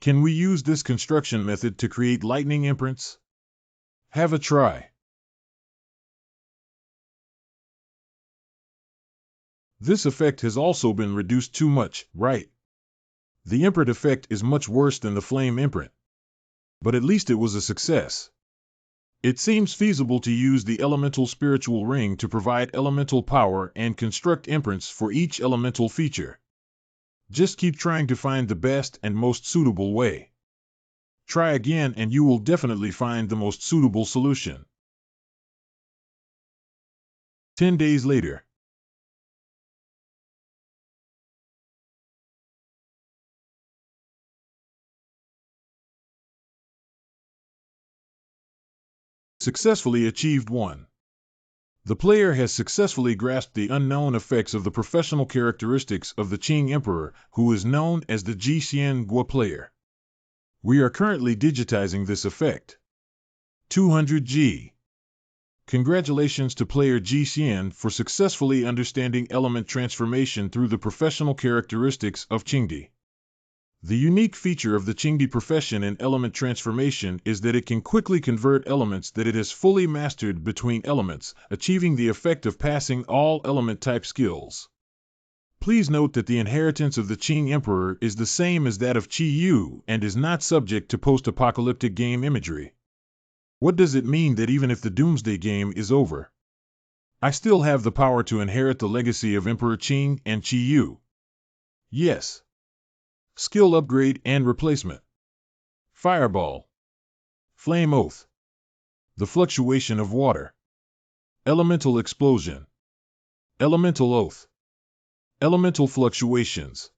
Can we use this construction method to create lightning imprints? Have a try. This effect has also been reduced too much, right? The imprint effect is much worse than the flame imprint. But at least it was a success. It seems feasible to use the Elemental Spiritual Ring to provide elemental power and construct imprints for each elemental feature. Just keep trying to find the best and most suitable way. Try again and you will definitely find the most suitable solution. 10 days later. Successfully achieved 1. The player has successfully grasped the unknown effects of the professional characteristics of the Qing Emperor, who is known as the Ji Xian Gua player. We are currently digitizing this effect. 200G. Congratulations to player Ji Xian for successfully understanding element transformation through the professional characteristics of Qingdi. The unique feature of the Qingdi profession in element transformation is that it can quickly convert elements that it has fully mastered between elements, achieving the effect of passing all element type skills. Please note that the inheritance of the Qing Emperor is the same as that of Qi Yu and is not subject to post-apocalyptic game imagery. What does it mean that even if the Doomsday game is over, I still have the power to inherit the legacy of Emperor Qing and Qi Yu? Yes. Skill upgrade and replacement. Fireball. Flame Oath. The fluctuation of water. Elemental explosion. Elemental Oath. Elemental fluctuations.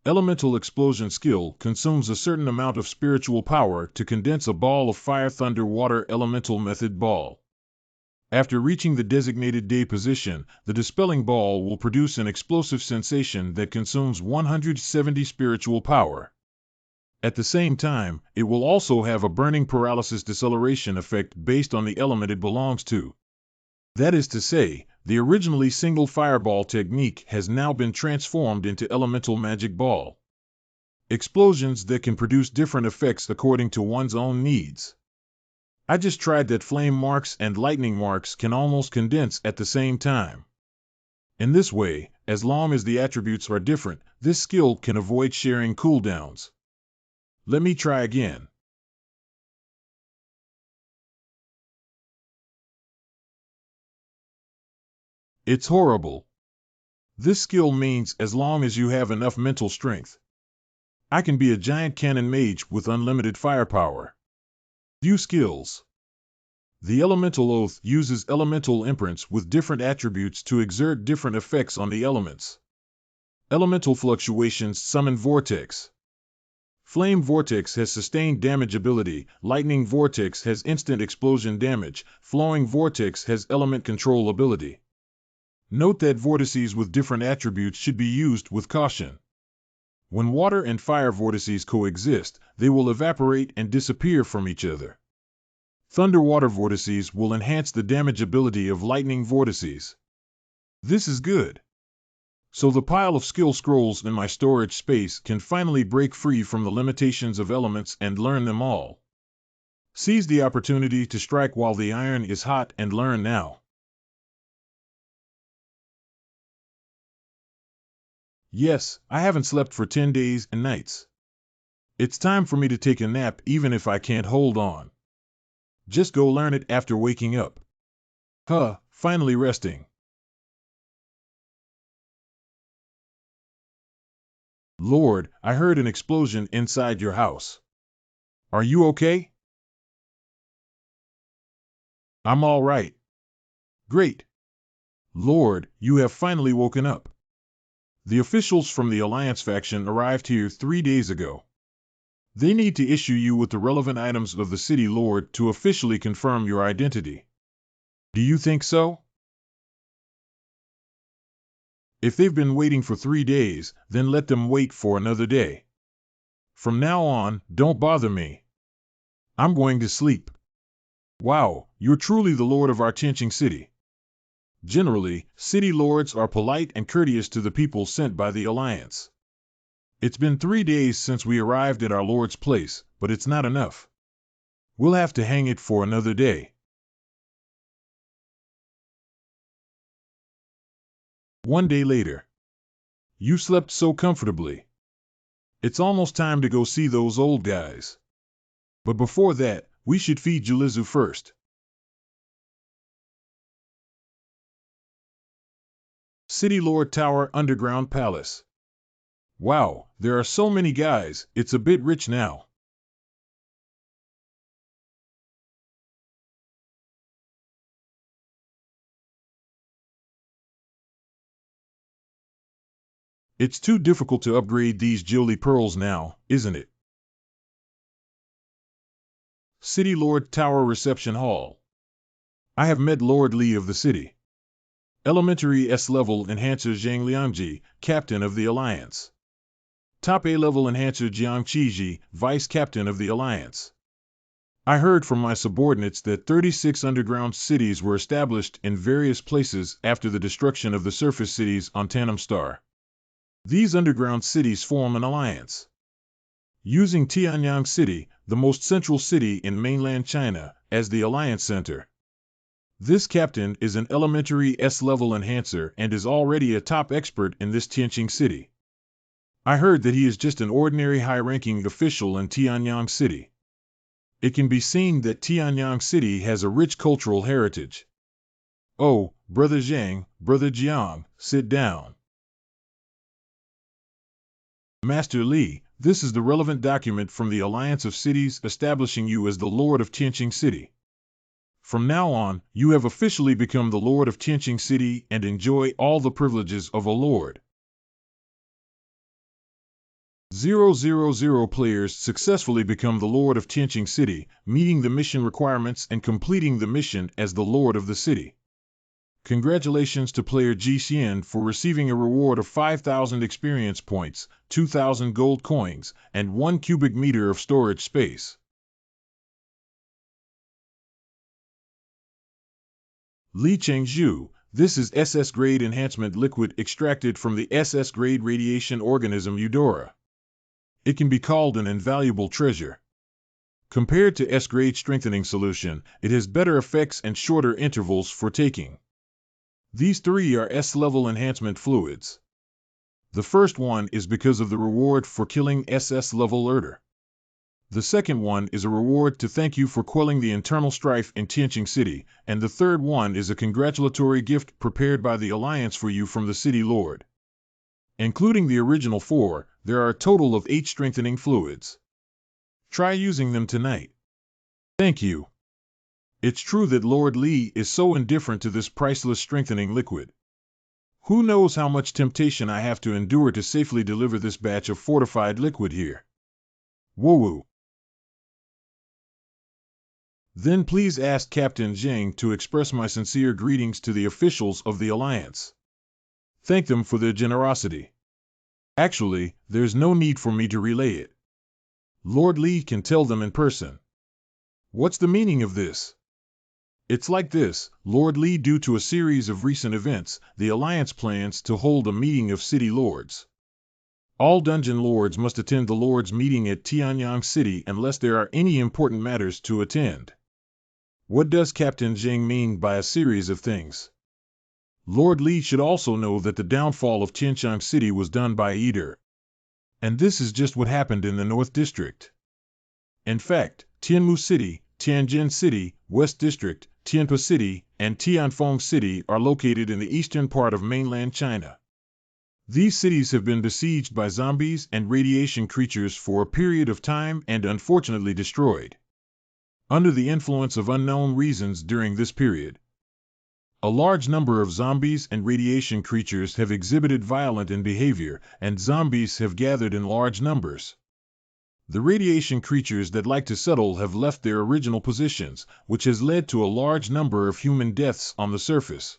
Elemental explosion skill consumes a certain amount of spiritual power to condense a ball of fire, thunder, water elemental method ball. After reaching the designated day position, the dispelling ball will produce an explosive sensation that consumes 170 spiritual power. At the same time, it will also have a burning paralysis deceleration effect based on the element it belongs to. That is to say, the originally single fireball technique has now been transformed into elemental magic ball. Explosions that can produce different effects according to one's own needs. I just tried that flame marks and lightning marks can almost condense at the same time. In this way, as long as the attributes are different, this skill can avoid sharing cooldowns. Let me try again. It's horrible. This skill means as long as you have enough mental strength, I can be a giant cannon mage with unlimited firepower. View skills. The Elemental Oath uses elemental imprints with different attributes to exert different effects on the elements. Elemental fluctuations summon Vortex. Flame Vortex has sustained damage ability, Lightning Vortex has instant explosion damage, Flowing Vortex has element control ability. Note that vortices with different attributes should be used with caution. When water and fire vortices coexist, they will evaporate and disappear from each other. Thunder-water vortices will enhance the damage ability of lightning vortices. This is good. So the pile of skill scrolls in my storage space can finally break free from the limitations of elements and learn them all. Seize the opportunity to strike while the iron is hot and learn now. Yes, I haven't slept for 10 days and nights. It's time for me to take a nap even if I can't hold on. Just go learn it after waking up. Finally resting. Lord, I heard an explosion inside your house. Are you okay? I'm all right. Great. Lord, you have finally woken up. The officials from the Alliance faction arrived here 3 days ago. They need to issue you with the relevant items of the city, Lord, to officially confirm your identity. Do you think so? If they've been waiting for 3 days, then let them wait for another day. From now on, don't bother me. I'm going to sleep. Wow, you're truly the Lord of our Tianqing City. Generally, city lords are polite and courteous to the people sent by the Alliance. It's been 3 days since we arrived at our lord's place, but it's not enough. We'll have to hang it for another day. One day later. You slept so comfortably. It's almost time to go see those old guys. But before that, we should feed Julizu first. City Lord Tower Underground Palace. Wow, there are so many guys, it's a bit rich now. It's too difficult to upgrade these Jolly Pearls now, isn't it? City Lord Tower Reception Hall. I have met Lord Li of the city. Elementary S-level Enhancer Zhang Liangji, Captain of the Alliance. Top A-level Enhancer Jiang Qiji, Vice Captain of the Alliance. I heard from my subordinates that 36 underground cities were established in various places after the destruction of the surface cities on Tanam Star. These underground cities form an alliance. Using Tianyang City, the most central city in mainland China, as the alliance center. This captain is an elementary S-level enhancer and is already a top expert in this Tianqing city. I heard that he is just an ordinary high-ranking official in Tianyang City. It can be seen that Tianyang City has a rich cultural heritage. Oh, Brother Zhang, Brother Jiang, sit down. Master Li, this is the relevant document from the Alliance of Cities establishing you as the Lord of Tianqing City. From now on, you have officially become the Lord of Tianqing City and enjoy all the privileges of a Lord. 000 players successfully become the Lord of Tianqing City, meeting the mission requirements and completing the mission as the Lord of the city. Congratulations to player Ji Xian for receiving a reward of 5,000 experience points, 2,000 gold coins, and 1 cubic meter of storage space. Li Chengzhu, this is SS grade enhancement liquid extracted from the SS grade radiation organism Eudora. It can be called an invaluable treasure. Compared to S-grade strengthening solution, it has better effects and shorter intervals for taking. These three are S-level enhancement fluids. The first one is because of the reward for killing SS-level Erder. The second one is a reward to thank you for quelling the internal strife in Tianqing City, and the third one is a congratulatory gift prepared by the Alliance for you from the City Lord. Including the original 4, there are a total of 8 strengthening fluids. Try using them tonight. Thank you. It's true that Lord Li is so indifferent to this priceless strengthening liquid. Who knows how much temptation I have to endure to safely deliver this batch of fortified liquid here. Woo-woo. Then please ask Captain Zhang to express my sincere greetings to the officials of the Alliance. Thank them for their generosity. Actually, there's no need for me to relay it. Lord Li can tell them in person. What's the meaning of this? It's like this, Lord Li, due to a series of recent events, the Alliance plans to hold a meeting of city lords. All dungeon lords must attend the lords' meeting at Tianyang City unless there are any important matters to attend. What does Captain Zhang mean by a series of things? Lord Li should also know that the downfall of Tianqiang City was done by Eder. And this is just what happened in the North District. In fact, Tianmu City, Tianjin City, West District, Tianpa City, and Tianfeng City are located in the eastern part of mainland China. These cities have been besieged by zombies and radiation creatures for a period of time and unfortunately destroyed. Under the influence of unknown reasons during this period, a large number of zombies and radiation creatures have exhibited violent in behavior, and zombies have gathered in large numbers. The radiation creatures that like to settle have left their original positions, which has led to a large number of human deaths on the surface.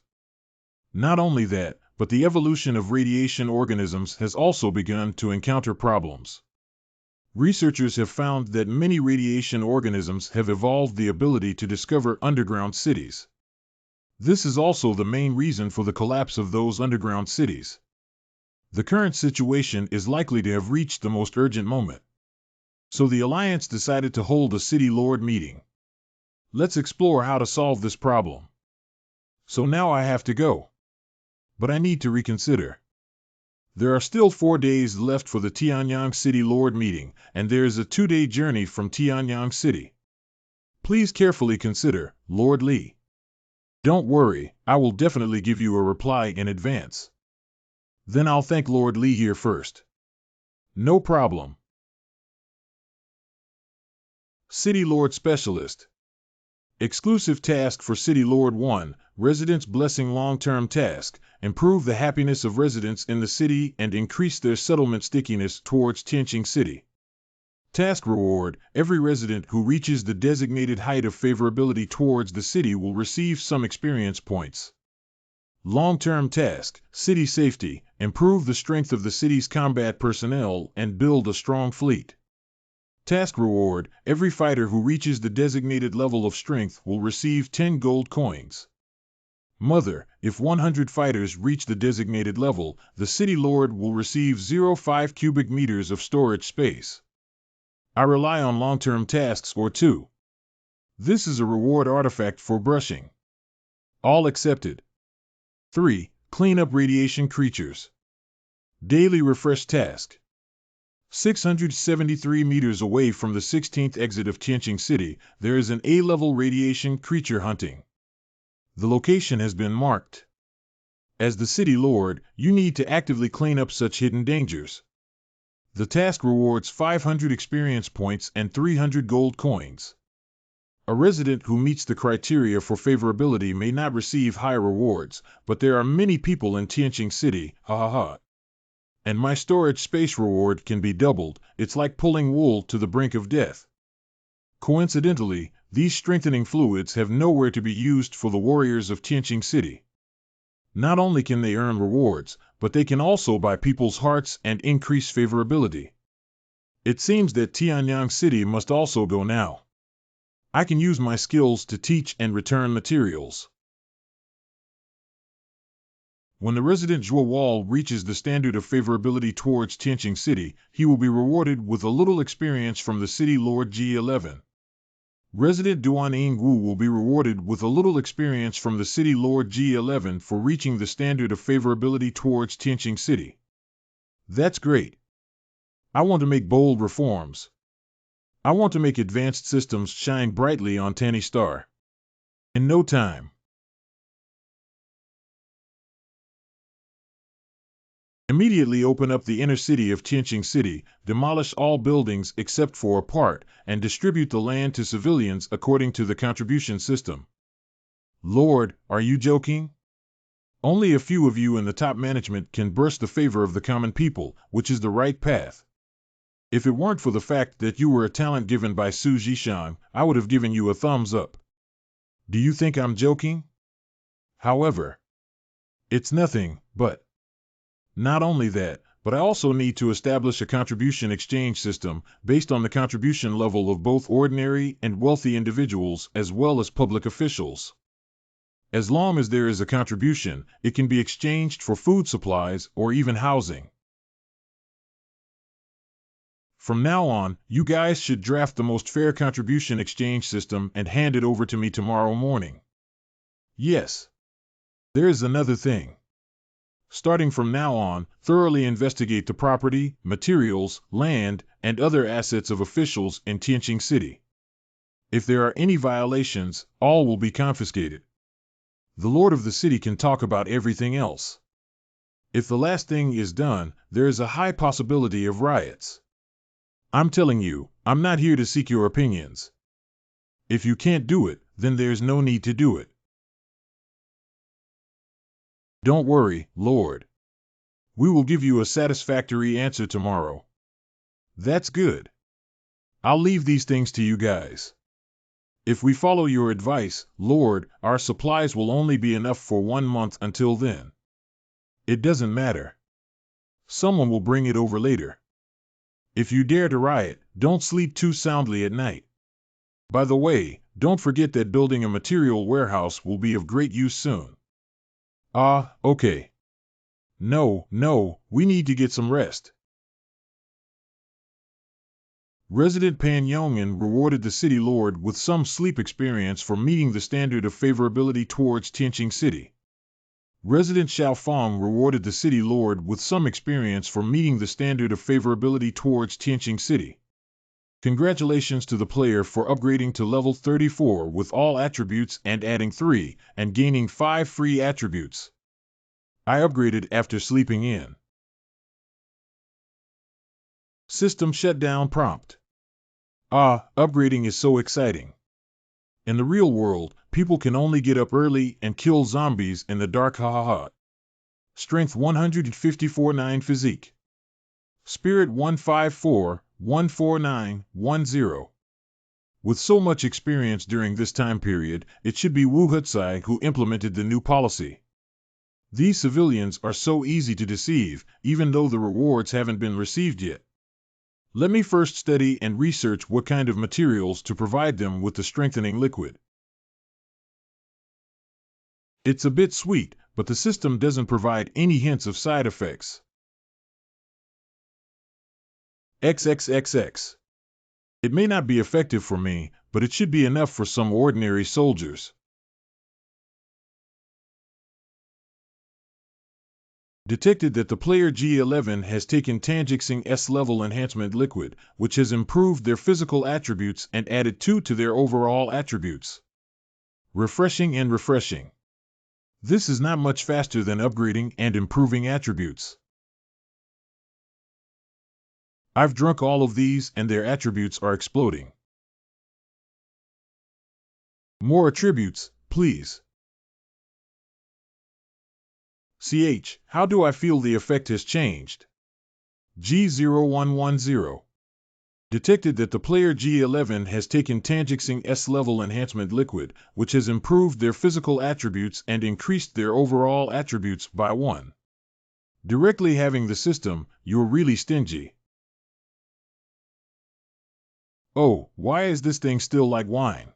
Not only that, but the evolution of radiation organisms has also begun to encounter problems. Researchers have found that many radiation organisms have evolved the ability to discover underground cities. This is also the main reason for the collapse of those underground cities. The current situation is likely to have reached the most urgent moment. So the Alliance decided to hold a City Lord meeting. Let's explore how to solve this problem. So now I have to go. But I need to reconsider. There are still 4 days left for the Tianyang City Lord meeting, and there is a 2-day journey from Tianyang City. Please carefully consider, Lord Li. Don't worry, I will definitely give you a reply in advance. Then I'll thank Lord Li here first. No problem. City Lord Specialist. Exclusive task for City Lord 1, Residents Blessing Long-Term Task, improve the happiness of residents in the city and increase their settlement stickiness towards Tianqing City. Task reward, every resident who reaches the designated height of favorability towards the city will receive some experience points. Long-term task, city safety, improve the strength of the city's combat personnel and build a strong fleet. Task reward, every fighter who reaches the designated level of strength will receive 10 gold coins. Mother, if 100 fighters reach the designated level, the City Lord will receive 0.5 cubic meters of storage space. I rely on long-term tasks or 2. This is a reward artifact for brushing. All accepted. 3. Clean up radiation creatures. Daily refresh task. 673 meters away from the 16th exit of Tianqing City, there is an A-level radiation creature hunting. The location has been marked. As the City Lord, you need to actively clean up such hidden dangers. The task rewards 500 experience points and 300 gold coins. A resident who meets the criteria for favorability may not receive high rewards, but there are many people in Tianqing City, ha ha ha. And my storage space reward can be doubled. It's like pulling wool to the brink of death. Coincidentally, these strengthening fluids have nowhere to be used for the warriors of Tianqing City. Not only can they earn rewards, but they can also buy people's hearts and increase favorability. It seems that Tianyang City must also go now. I can use my skills to teach and return materials. When the resident Zhuo Wall reaches the standard of favorability towards Tianqing City, he will be rewarded with a little experience from the City Lord G11. Resident Duan Yingwu will be rewarded with a little experience from the City Lord G11 for reaching the standard of favorability towards Tianqing City. That's great. I want to make bold reforms. I want to make advanced systems shine brightly on Tani Star. In no time. Immediately open up the inner city of Tianqing City, demolish all buildings except for a part, and distribute the land to civilians according to the contribution system. Lord, are you joking? Only a few of you in the top management can burst the favor of the common people, which is the right path. If it weren't for the fact that you were a talent given by Su Zhishan, I would have given you a thumbs up. Do you think I'm joking? However, it's nothing, but not only that, but I also need to establish a contribution exchange system based on the contribution level of both ordinary and wealthy individuals as well as public officials. As long as there is a contribution, it can be exchanged for food supplies or even housing. From now on, you guys should draft the most fair contribution exchange system and hand it over to me tomorrow morning. Yes. There is another thing. Starting from now on, thoroughly investigate the property, materials, land, and other assets of officials in Tianqing City. If there are any violations, all will be confiscated. The Lord of the city can talk about everything else. If the last thing is done, there is a high possibility of riots. I'm telling you, I'm not here to seek your opinions. If you can't do it, then there's no need to do it. Don't worry, Lord. We will give you a satisfactory answer tomorrow. That's good. I'll leave these things to you guys. If we follow your advice, Lord, our supplies will only be enough for 1 month until then. It doesn't matter. Someone will bring it over later. If you dare to riot, don't sleep too soundly at night. By the way, don't forget that building a material warehouse will be of great use soon. Ah, okay. No, we need to get some rest. Resident Pan Yongin rewarded the city lord with some sleep experience for meeting the standard of favorability towards Tianqing City. Resident Xiao Fong rewarded the city lord with some experience for meeting the standard of favorability towards Tianqing City. Congratulations to the player for upgrading to level 34 with all attributes and adding 3 and gaining 5 free attributes. I upgraded after sleeping in. System shutdown prompt. Ah, upgrading is so exciting. In the real world, people can only get up early and kill zombies in the dark. Ha. Strength 154 9 Physique. Spirit 154 149 10. With so much experience during this time period, it should be Wu Hutsai who implemented the new policy. These civilians are so easy to deceive, even though the rewards haven't been received yet. Let me first study and research what kind of materials to provide them with the strengthening liquid. It's a bit sweet, but the system doesn't provide any hints of side effects. XXXX. It may not be effective for me, but it should be enough for some ordinary soldiers. Detected that the player G11 has taken Tanjixing S-level enhancement liquid, which has improved their physical attributes and added 2 to their overall attributes. Refreshing and refreshing. This is not much faster than upgrading and improving attributes. I've drunk all of these and their attributes are exploding. More attributes, please. CH, how do I feel the effect has changed? G0110. Detected that the player G11 has taken Tanjixing S-level enhancement liquid, which has improved their physical attributes and increased their overall attributes by 1. Directly having the system, you're really stingy. Oh, why is this thing still like wine?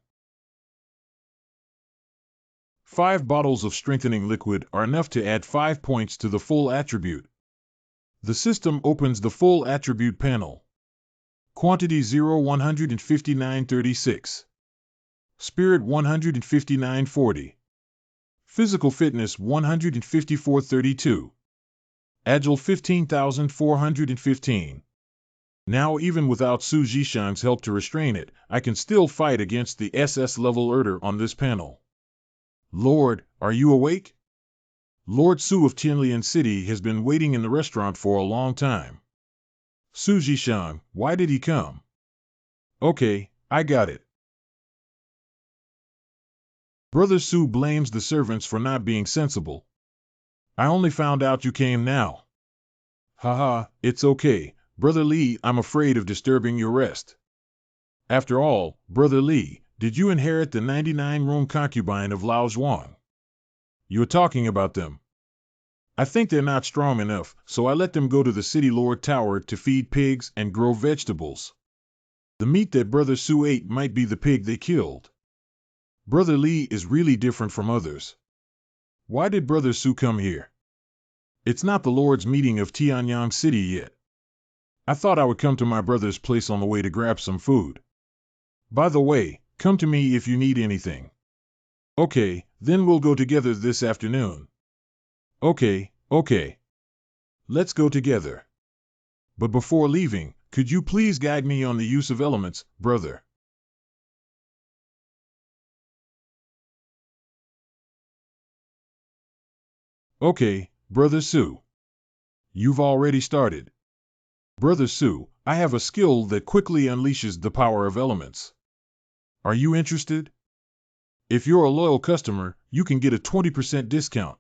5 bottles of strengthening liquid are enough to add 5 points to the full attribute. The system opens the full attribute panel. Quantity 0 159.36. Spirit 159.40. Physical fitness 154.32. Agile 15,415. Now even without Su Zhishan's help to restrain it, I can still fight against the SS level Erder on this panel. Lord, are you awake? Lord Su of Tianlian City has been waiting in the restaurant for a long time. Su Zhishan, why did he come? Okay, I got it. Brother Su blames the servants for not being sensible. I only found out you came now. Haha, it's okay. Brother Li, I'm afraid of disturbing your rest. After all, Brother Li, did you inherit the 99-room concubine of Lao Zhuang? You're talking about them. I think they're not strong enough, so I let them go to the City Lord Tower to feed pigs and grow vegetables. The meat that Brother Su ate might be the pig they killed. Brother Li is really different from others. Why did Brother Su come here? It's not the Lord's meeting of Tianyang City yet. I thought I would come to my brother's place on the way to grab some food. By the way, come to me if you need anything. Okay, then we'll go together this afternoon. Okay. Let's go together. But before leaving, could you please guide me on the use of elements, brother? Okay, Brother Su. You've already started. Brother Su, I have a skill that quickly unleashes the power of elements. Are you interested? If you're a loyal customer, you can get a 20% discount.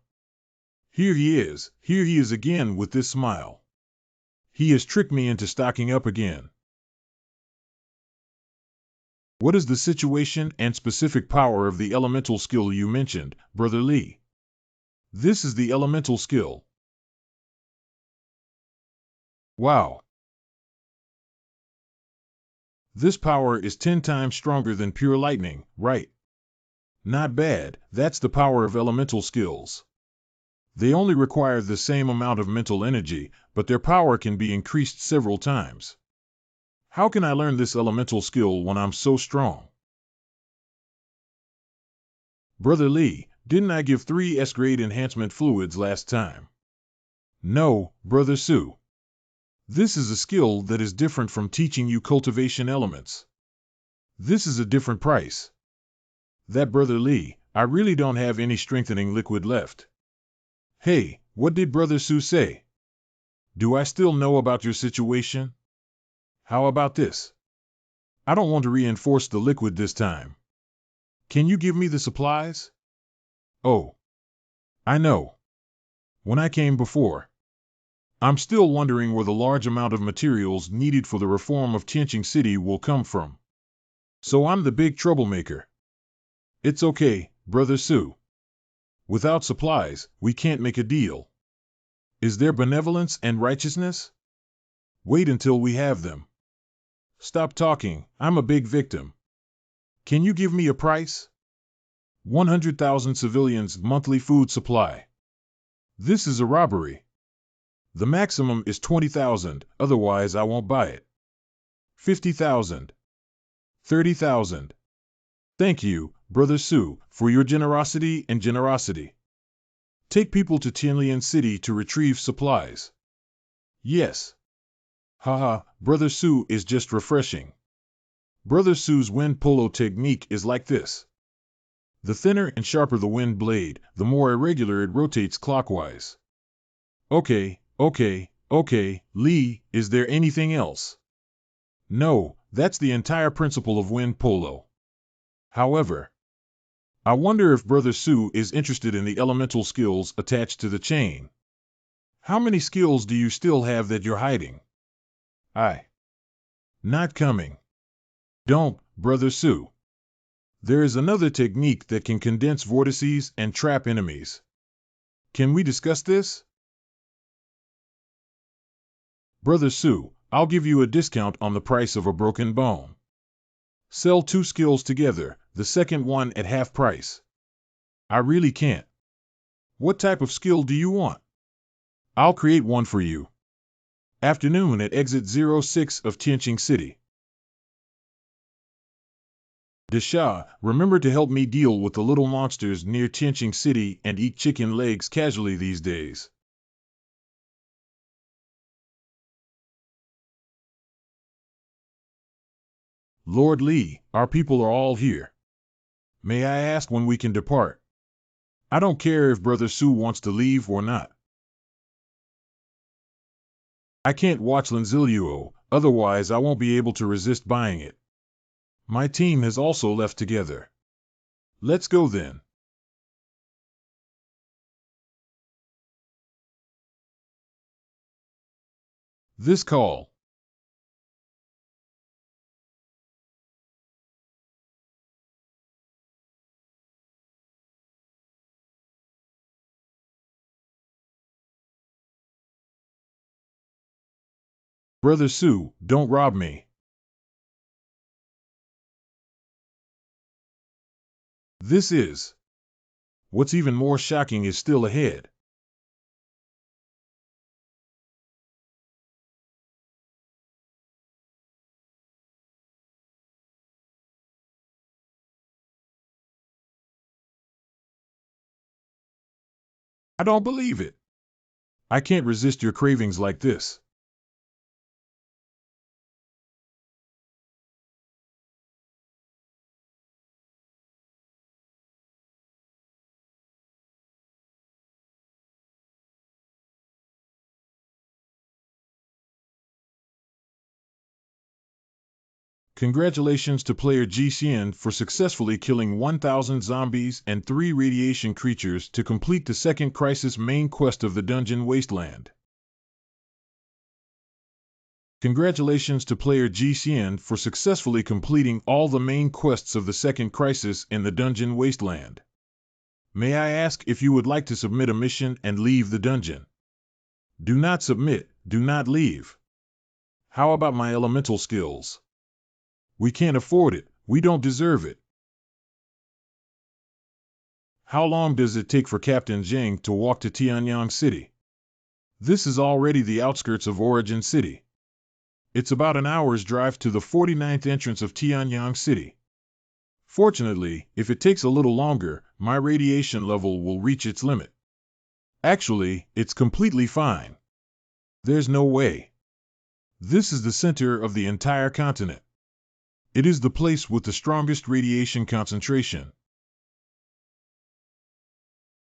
Here he is again with this smile. He has tricked me into stocking up again. What is the situation and specific power of the elemental skill you mentioned, Brother Li? This is the elemental skill. Wow. This power is 10 times stronger than pure lightning, right? Not bad, that's the power of elemental skills. They only require the same amount of mental energy, but their power can be increased several times. How can I learn this elemental skill when I'm so strong? Brother Lee, didn't I give 3 S-grade enhancement fluids last time? No, Brother Sue. This is a skill that is different from teaching you cultivation elements. This is a different price. That Brother Lee, I really don't have any strengthening liquid left. Hey, what did Brother Sue say? Do I still know about your situation? How about this? I don't want to reinforce the liquid this time. Can you give me the supplies? Oh, I know. When I came before. I'm still wondering where the large amount of materials needed for the reform of Tianqing City will come from. So I'm the big troublemaker. It's okay, Brother Sue. Without supplies, we can't make a deal. Is there benevolence and righteousness? Wait until we have them. Stop talking, I'm a big victim. Can you give me a price? 100,000 civilians' monthly food supply. This is a robbery. The maximum is 20,000, otherwise I won't buy it. 50,000. 30,000. Thank you, Brother Sue, for your generosity and generosity. Take people to Tianlian City to retrieve supplies. Yes. Haha, Brother Sue is just refreshing. Brother Sue's wind polo technique is like this. The thinner and sharper the wind blade, the more irregular it rotates clockwise. Okay, Lee, is there anything else? No, that's the entire principle of wind polo. However, I wonder if Brother Sue is interested in the elemental skills attached to the chain. How many skills do you still have that you're hiding? Not coming. Don't, Brother Sue. There is another technique that can condense vortices and trap enemies. Can we discuss this? Brother Sue, I'll give you a discount on the price of a broken bone. Sell 2 skills together, the second one at half price. I really can't. What type of skill do you want? I'll create one for you. Afternoon at exit 06 of Tianqing City. Desha, remember to help me deal with the little monsters near Tianqing City and eat chicken legs casually these days. Lord Lee, our people are all here. May I ask when we can depart? I don't care if Brother Sue wants to leave or not. I can't watch Lenzilluo, otherwise I won't be able to resist buying it. My team has also left together. Let's go then. This call. Brother Sue, don't rob me. This is. What's even more shocking is still ahead. I don't believe it. I can't resist your cravings like this. Congratulations to player Ji Xian for successfully killing 1,000 zombies and 3 radiation creatures to complete the second Crisis main quest of the Dungeon Wasteland. Congratulations to player Ji Xian for successfully completing all the main quests of the second Crisis in the Dungeon Wasteland. May I ask if you would like to submit a mission and leave the dungeon? Do not submit, do not leave. How about my elemental skills? We can't afford it. We don't deserve it. How long does it take for Captain Zhang to walk to Tianyang City? This is already the outskirts of Origin City. It's about an hour's drive to the 49th entrance of Tianyang City. Fortunately, if it takes a little longer, my radiation level will reach its limit. Actually, it's completely fine. There's no way. This is the center of the entire continent. It is the place with the strongest radiation concentration.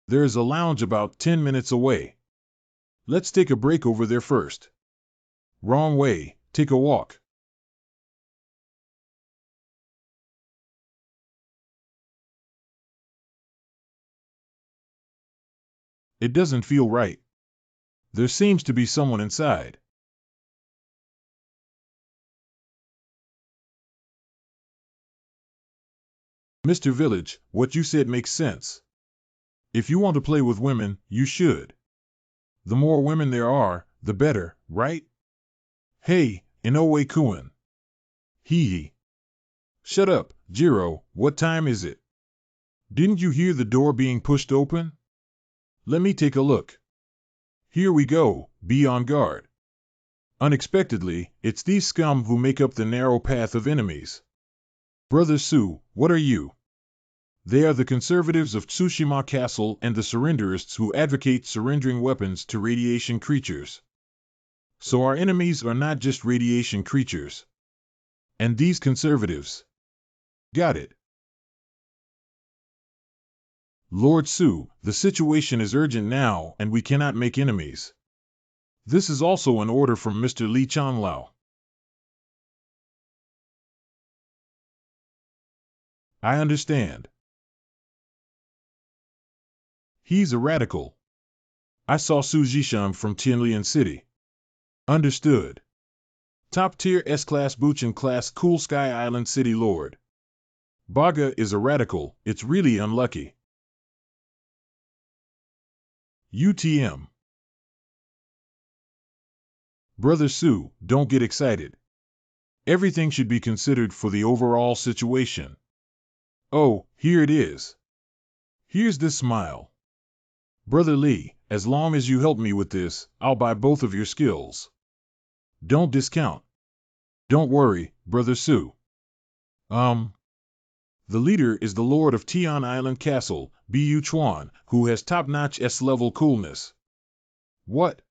There is a lounge about 10 minutes away. Let's take a break over there first. Wrong way, take a walk. It doesn't feel right. There seems to be someone inside. Mr. Village, what you said makes sense. If you want to play with women, you should. The more women there are, the better, right? Hey, Inoue Kuin. Hee. Shut up, Jiro, what time is it? Didn't you hear the door being pushed open? Let me take a look. Here we go, be on guard. Unexpectedly, it's these scum who make up the narrow path of enemies. Brother Su, what are you? They are the conservatives of Tsushima Castle and the surrenderists who advocate surrendering weapons to radiation creatures. So our enemies are not just radiation creatures. And these conservatives. Got it. Lord Su, the situation is urgent now and we cannot make enemies. This is also an order from Mr. Li Changlao. I understand. He's a radical. I saw Su Zhishan from Tianlian City. Understood. Top tier S-Class Buchan class Cool Sky Island City Lord. Baga is a radical, it's really unlucky. UTM. Brother Su, don't get excited. Everything should be considered for the overall situation. Oh, here it is. Here's this smile. Brother Lee, as long as you help me with this, I'll buy both of your skills. Don't discount. Don't worry, Brother Su. The leader is the Lord of Tian Island Castle, Bu Chuan, who has top-notch S-level coolness. What?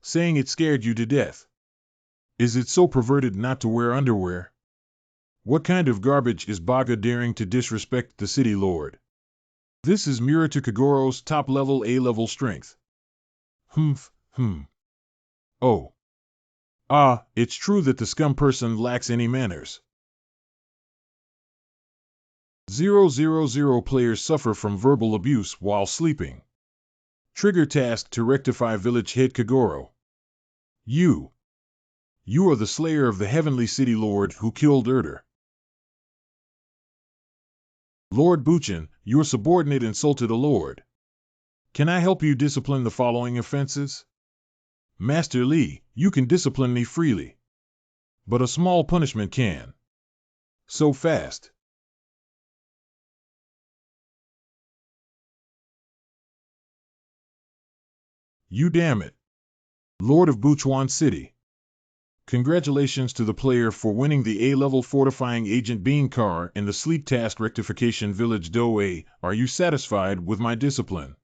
Saying it scared you to death. Is it so perverted not to wear underwear? What kind of garbage is Baga daring to disrespect the city lord? This is Murata Kagoro's top-level A-level strength. Oh. It's true that the scum person lacks any manners. 000 players suffer from verbal abuse while sleeping. Trigger task to rectify village head Kagoro. You are the slayer of the heavenly city lord who killed Erder. Lord Buchan, your subordinate insulted a lord. Can I help you discipline the following offenses? Master Li, you can discipline me freely. But a small punishment can. So fast. You damn it. Lord of Buchuan City. Congratulations to the player for winning the A-level fortifying agent bean car in the sleep task rectification village Doe. Are you satisfied with my discipline?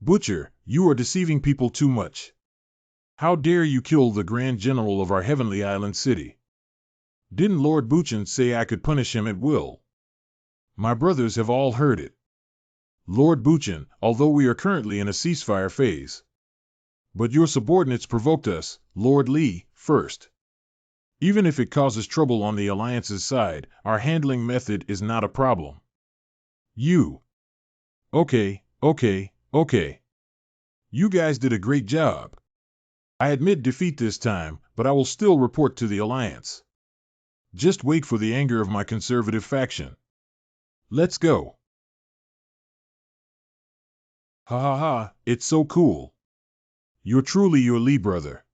Butcher, you are deceiving people too much. How dare you kill the Grand General of our heavenly island city? Didn't Lord Buchan say I could punish him at will? My brothers have all heard it. Lord Buchan, although we are currently in a ceasefire phase. But your subordinates provoked us, Lord Li, first. Even if it causes trouble on the Alliance's side, our handling method is not a problem. You. Okay. You guys did a great job. I admit defeat this time, but I will still report to the Alliance. Just wait for the anger of my conservative faction. Let's go. Ha, it's so cool. You're truly your Li brother.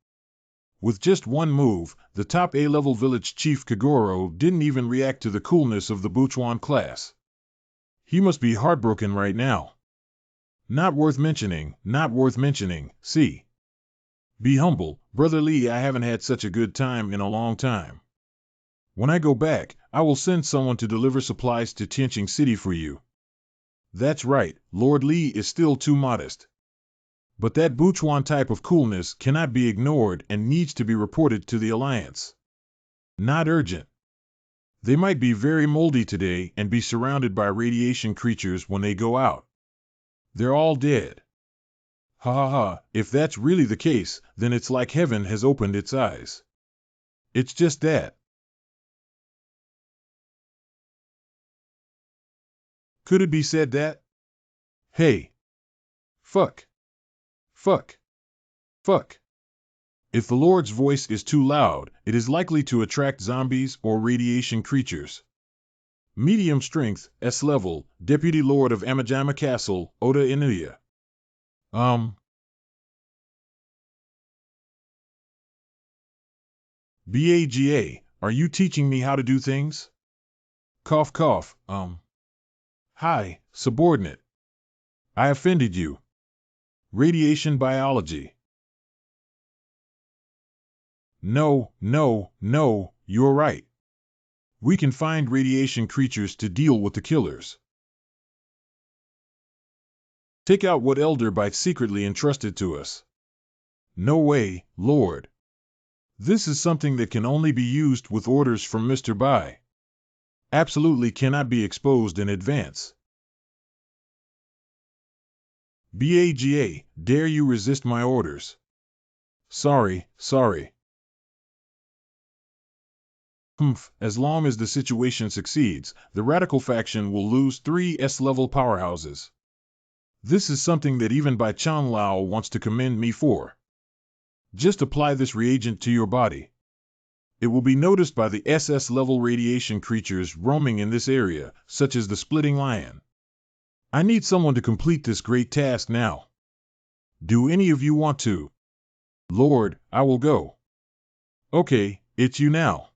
With just one move, the top A-level village chief Kagoro didn't even react to the coolness of the Buchuan class. He must be heartbroken right now. Not worth mentioning, see. Be humble, Brother Lee, I haven't had such a good time in a long time. When I go back, I will send someone to deliver supplies to Tianqing City for you. That's right, Lord Li is still too modest. But that Buchuan type of coolness cannot be ignored and needs to be reported to the Alliance. Not urgent. They might be very moldy today and be surrounded by radiation creatures when they go out. They're all dead. Ha ha ha, if that's really the case, then it's like heaven has opened its eyes. It's just that. Could it be said that? Hey. Fuck. Fuck. Fuck. If the Lord's voice is too loud, it is likely to attract zombies or radiation creatures. Medium strength, S level, Deputy Lord of Amajama Castle, Oda Inuya. BAGA, are you teaching me how to do things? Cough cough, Hi, subordinate. I offended you. Radiation biology. No, you're right. We can find radiation creatures to deal with the killers. Take out what Elder Bite secretly entrusted to us. No way, Lord. This is something that can only be used with orders from Mr. Bai. Absolutely cannot be exposed in advance. BAGA, dare you resist my orders? Sorry. As long as the situation succeeds, the radical faction will lose 3 S-level powerhouses. This is something that even Bai Changlao wants to commend me for. Just apply this reagent to your body. It will be noticed by the SS-level radiation creatures roaming in this area, such as the Splitting Lion. I need someone to complete this great task now. Do any of you want to? Lord, I will go. Okay, it's you now.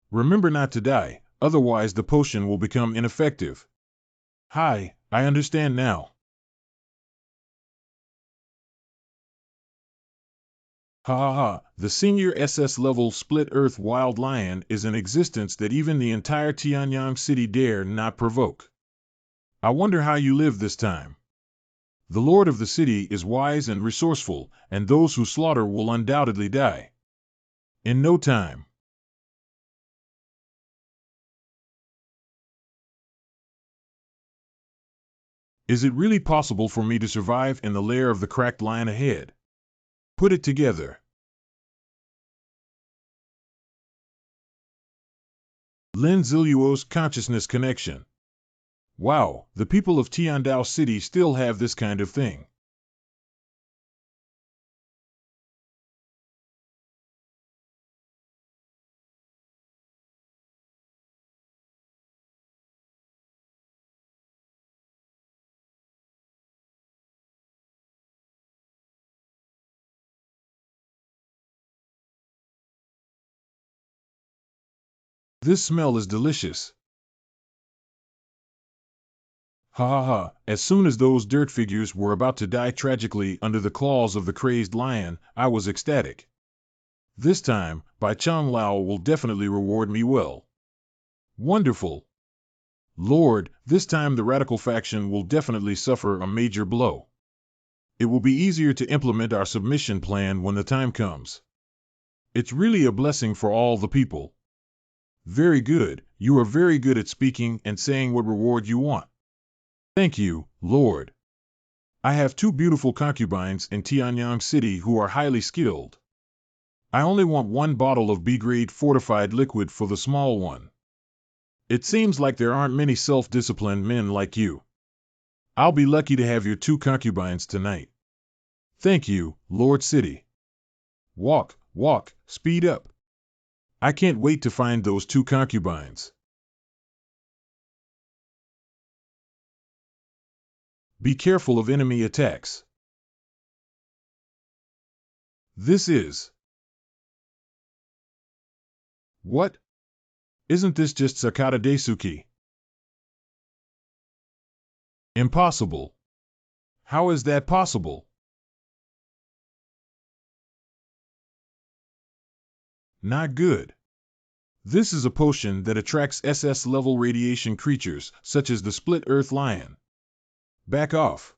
Remember not to die, otherwise the potion will become ineffective. Hi, I understand now. Ha ha ha, the senior SS level Split Earth Wild Lion is an existence that even the entire Tianyang City dare not provoke. I wonder how you live this time. The lord of the city is wise and resourceful, and those who slaughter will undoubtedly die. In no time. Is it really possible for me to survive in the lair of the cracked lion ahead? Put it together. Lin Ziluo's consciousness connection. Wow, the people of Tiandao City still have this kind of thing. This smell is delicious. Ha ha ha, as soon as those dirt figures were about to die tragically under the claws of the crazed lion, I was ecstatic. This time, Bai Changlao will definitely reward me well. Wonderful. Lord, this time the radical faction will definitely suffer a major blow. It will be easier to implement our submission plan when the time comes. It's really a blessing for all the people. Very good, you are very good at speaking and saying what reward you want. Thank you, Lord. I have 2 beautiful concubines in Tianyang City who are highly skilled. I only want 1 bottle of B-grade fortified liquid for the small one. It seems like there aren't many self-disciplined men like you. I'll be lucky to have your 2 concubines tonight. Thank you, Lord City. Walk, speed up. I can't wait to find those 2 concubines. Be careful of enemy attacks. This is What? Isn't this just Sakata Daisuke? Impossible. How is that possible? Not good. This is a potion that attracts SS-level radiation creatures, such as the Split Earth Lion. Back off.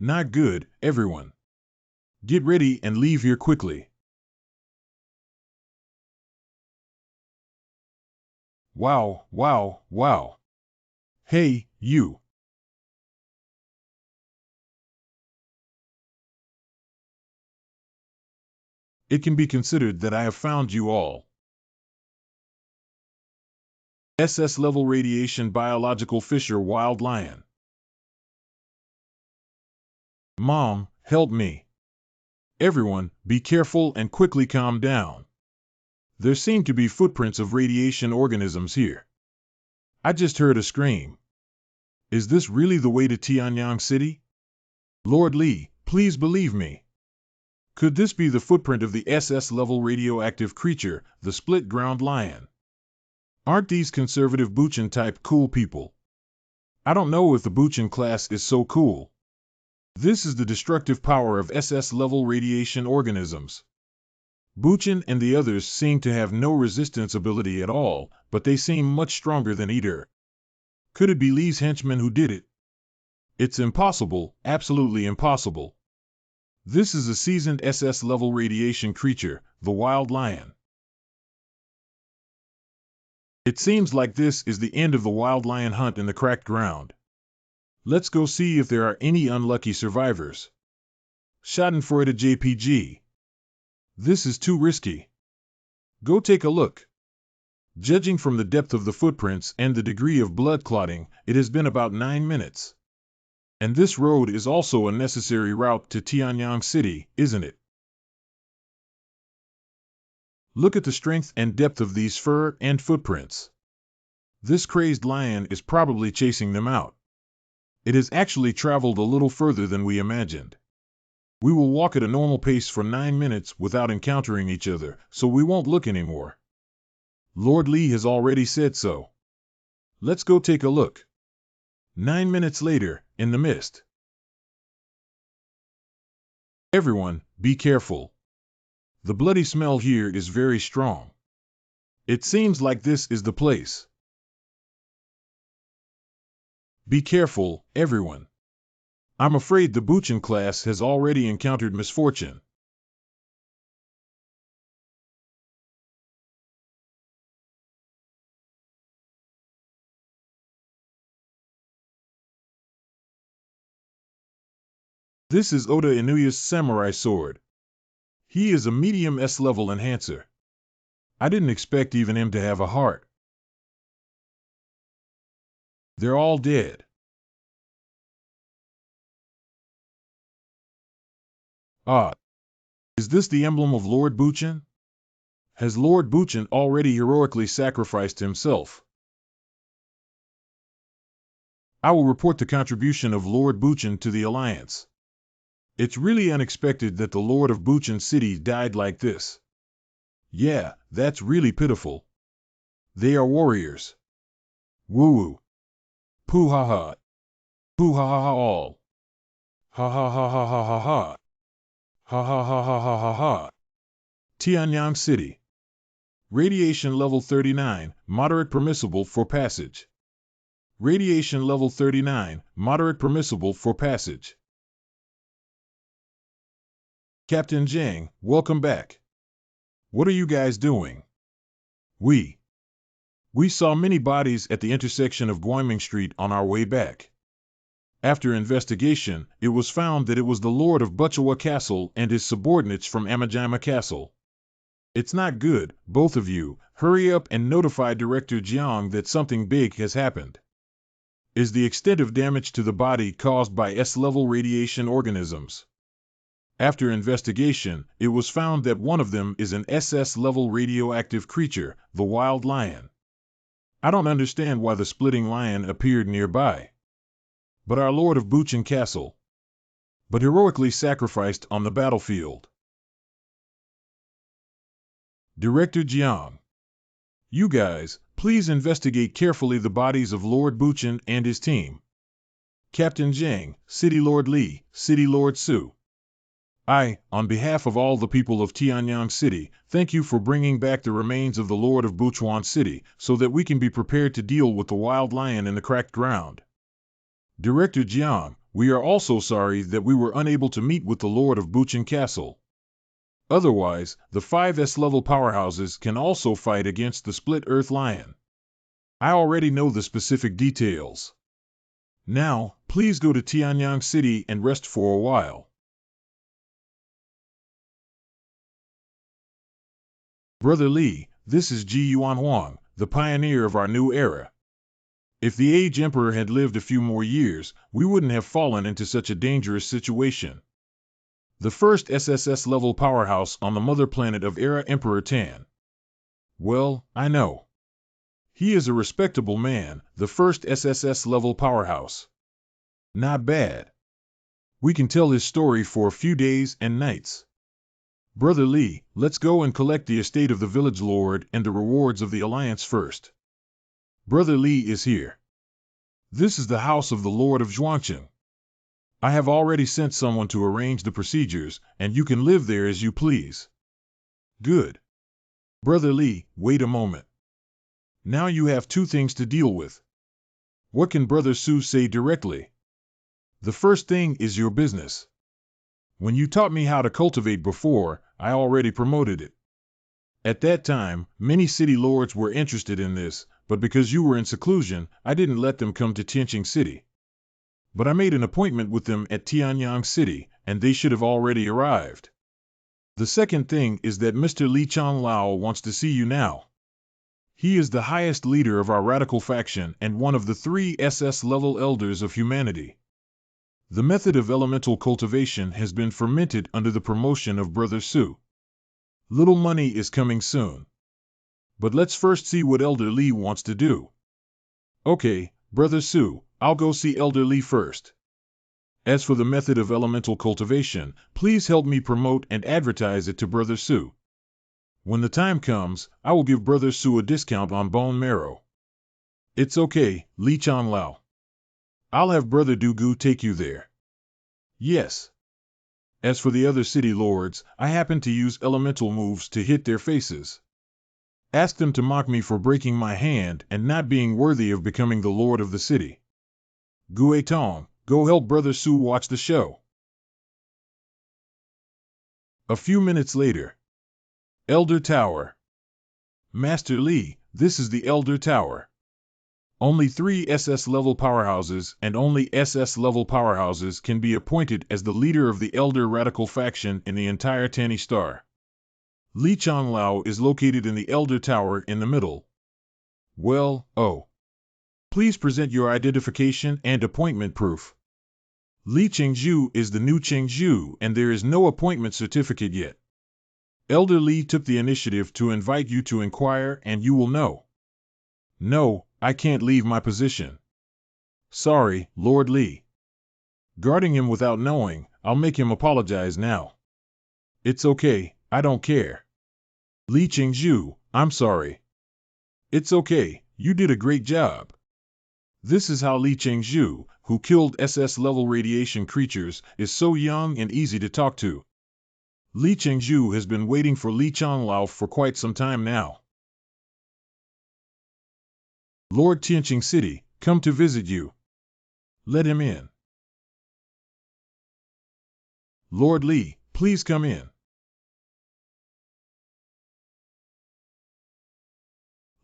Not good, everyone. Get ready and leave here quickly. Wow, wow, wow. Hey, you. It can be considered that I have found you all. SS-level radiation biological fisher wild lion. Mom, help me. Everyone, be careful and quickly calm down. There seem to be footprints of radiation organisms here. I just heard a scream. Is this really the way to Tianyang City? Lord Lee, please believe me. Could this be the footprint of the SS-level radioactive creature, the split ground lion? Aren't these conservative Buchan-type cool people? I don't know if the Buchan class is so cool. This is the destructive power of SS-level radiation organisms. Buchan and the others seem to have no resistance ability at all, but they seem much stronger than either. Could it be Lee's henchmen who did it? It's impossible, absolutely impossible. This is a seasoned SS-level radiation creature, the wild lion. It seems like this is the end of the wild lion hunt in the cracked ground. Let's go see if there are any unlucky survivors. Schadenfreude JPG. This is too risky. Go take a look. Judging from the depth of the footprints and the degree of blood clotting, it has been about 9 minutes. And this road is also a necessary route to Tianyang City, isn't it? Look at the strength and depth of these fur and footprints. This crazed lion is probably chasing them out. It has actually traveled a little further than we imagined. We will walk at a normal pace for 9 minutes without encountering each other, so we won't look anymore. Lord Lee has already said so. Let's go take a look. 9 minutes later, in the mist. Everyone, be careful. The bloody smell here is very strong. It seems like this is the place. Be careful, everyone. I'm afraid the Buchan class has already encountered misfortune. This is Oda Inuya's samurai sword. He is a medium S-level enhancer. I didn't expect even him to have a heart. They're all dead. Ah, is this the emblem of Lord Buchan? Has Lord Buchan already heroically sacrificed himself? I will report the contribution of Lord Buchan to the Alliance. It's really unexpected that the Lord of Buchan City died like this. Yeah, that's really pitiful. They are warriors. Woo-woo. Poo-ha-ha. Poo-ha-ha-ha all. Ha-ha-ha-ha-ha-ha-ha. Ha-ha-ha-ha-ha-ha-ha. Tianyang City. Radiation level 39, moderate permissible for passage. Radiation level 39, moderate permissible for passage. Captain Zhang, welcome back. What are you guys doing? We saw many bodies at the intersection of Guiming Street on our way back. After investigation, it was found that it was the Lord of Butchawa Castle and his subordinates from Amajima Castle. It's not good, both of you. Hurry up and notify Director Jiang that something big has happened. Is the extent of damage to the body caused by S-level radiation organisms? After investigation, it was found that one of them is an SS-level radioactive creature, the wild lion. I don't understand why the splitting lion appeared nearby. But our Lord of Buchan Castle. But heroically sacrificed on the battlefield. Director Jiang. You guys, please investigate carefully the bodies of Lord Buchan and his team. Captain Zhang, City Lord Li, City Lord Su. On behalf of all the people of Tianyang City, thank you for bringing back the remains of the Lord of Buchuan City, so that we can be prepared to deal with the wild lion in the cracked ground. Director Jiang, we are also sorry that we were unable to meet with the Lord of Buchan Castle. Otherwise, the 5S-level powerhouses can also fight against the Split Earth Lion. I already know the specific details. Now, please go to Tianyang City and rest for a while. Brother Li, this is Ji Yuan Huang, the pioneer of our new era. If the Age Emperor had lived a few more years, we wouldn't have fallen into such a dangerous situation. The first SSS-level powerhouse on the mother planet of Era Emperor Tan. Well, I know. He is a respectable man, the first SSS-level powerhouse. Not bad. We can tell his story for a few days and nights. Brother Li, let's go and collect the estate of the village lord and the rewards of the alliance first. Brother Li is here. This is the house of the Lord of Zhuangcheng. I have already sent someone to arrange the procedures, and you can live there as you please. Good. Brother Li, wait a moment. Now you have two things to deal with. What can Brother Su say directly? The first thing is your business. When you taught me how to cultivate before, I already promoted it. At that time, many city lords were interested in this, but because you were in seclusion, I didn't let them come to Tianqing City. But I made an appointment with them at Tianyang City, and they should have already arrived. The second thing is that Mr. Li Changlao wants to see you now. He is the highest leader of our radical faction and one of the 3 SS-level elders of humanity. The method of elemental cultivation has been fermented under the promotion of Brother Su. Little money is coming soon. But let's first see what Elder Li wants to do. Okay, Brother Su, I'll go see Elder Li first. As for the method of elemental cultivation, please help me promote and advertise it to Brother Su. When the time comes, I will give Brother Su a discount on bone marrow. It's okay, Li Changlao. I'll have Brother Dugu take you there. Yes. As for the other city lords, I happen to use elemental moves to hit their faces. Ask them to mock me for breaking my hand and not being worthy of becoming the lord of the city. Gue Tong, go help Brother Su watch the show. A few minutes later. Elder Tower. Master Li, this is the Elder Tower. Only 3 SS-level powerhouses and only SS-level powerhouses can be appointed as the leader of the Elder Radical faction in the entire Tani Star. Li Changlao is located in the Elder Tower in the middle. Well, please present your identification and appointment proof. Li Chengzhu is the new Chengzhu and there is no appointment certificate yet. Elder Li took the initiative to invite you to inquire and you will know. No, I can't leave my position. Sorry, Lord Li. Guarding him without knowing, I'll make him apologize now. It's okay, I don't care. Li Chengzhu, I'm sorry. It's okay, you did a great job. This is how Li Chengzhu, who killed SS-level radiation creatures, is so young and easy to talk to. Li Chengzhu has been waiting for Li Changlao for quite some time now. Lord Tianqing City, come to visit you. Let him in. Lord Li, please come in.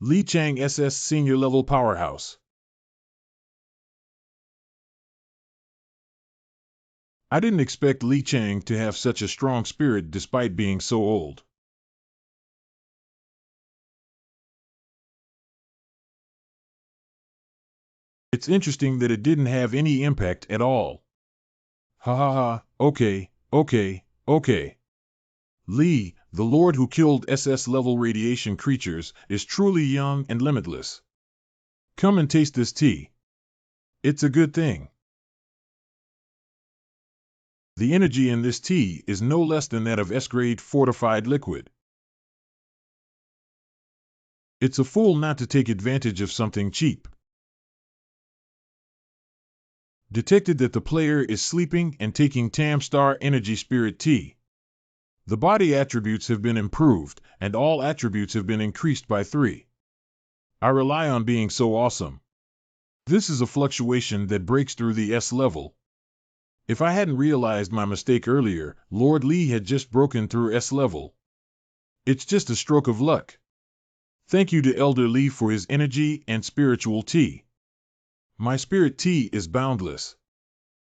Li Chang SS Senior Level Powerhouse. I didn't expect Li Chang to have such a strong spirit despite being so old. It's interesting that it didn't have any impact at all. Ha ha ha, okay. Li, the lord who killed SS-level radiation creatures, is truly young and limitless. Come and taste this tea. It's a good thing. The energy in this tea is no less than that of S-grade fortified liquid. It's a fool not to take advantage of something cheap. Detected that the player is sleeping and taking Tamstar Energy Spirit Tea. The body attributes have been improved, and all attributes have been increased by 3. I rely on being so awesome. This is a fluctuation that breaks through the S level. If I hadn't realized my mistake earlier, Lord Lee had just broken through S level. It's just a stroke of luck. Thank you to Elder Lee for his energy and spiritual tea. My spirit tea is boundless.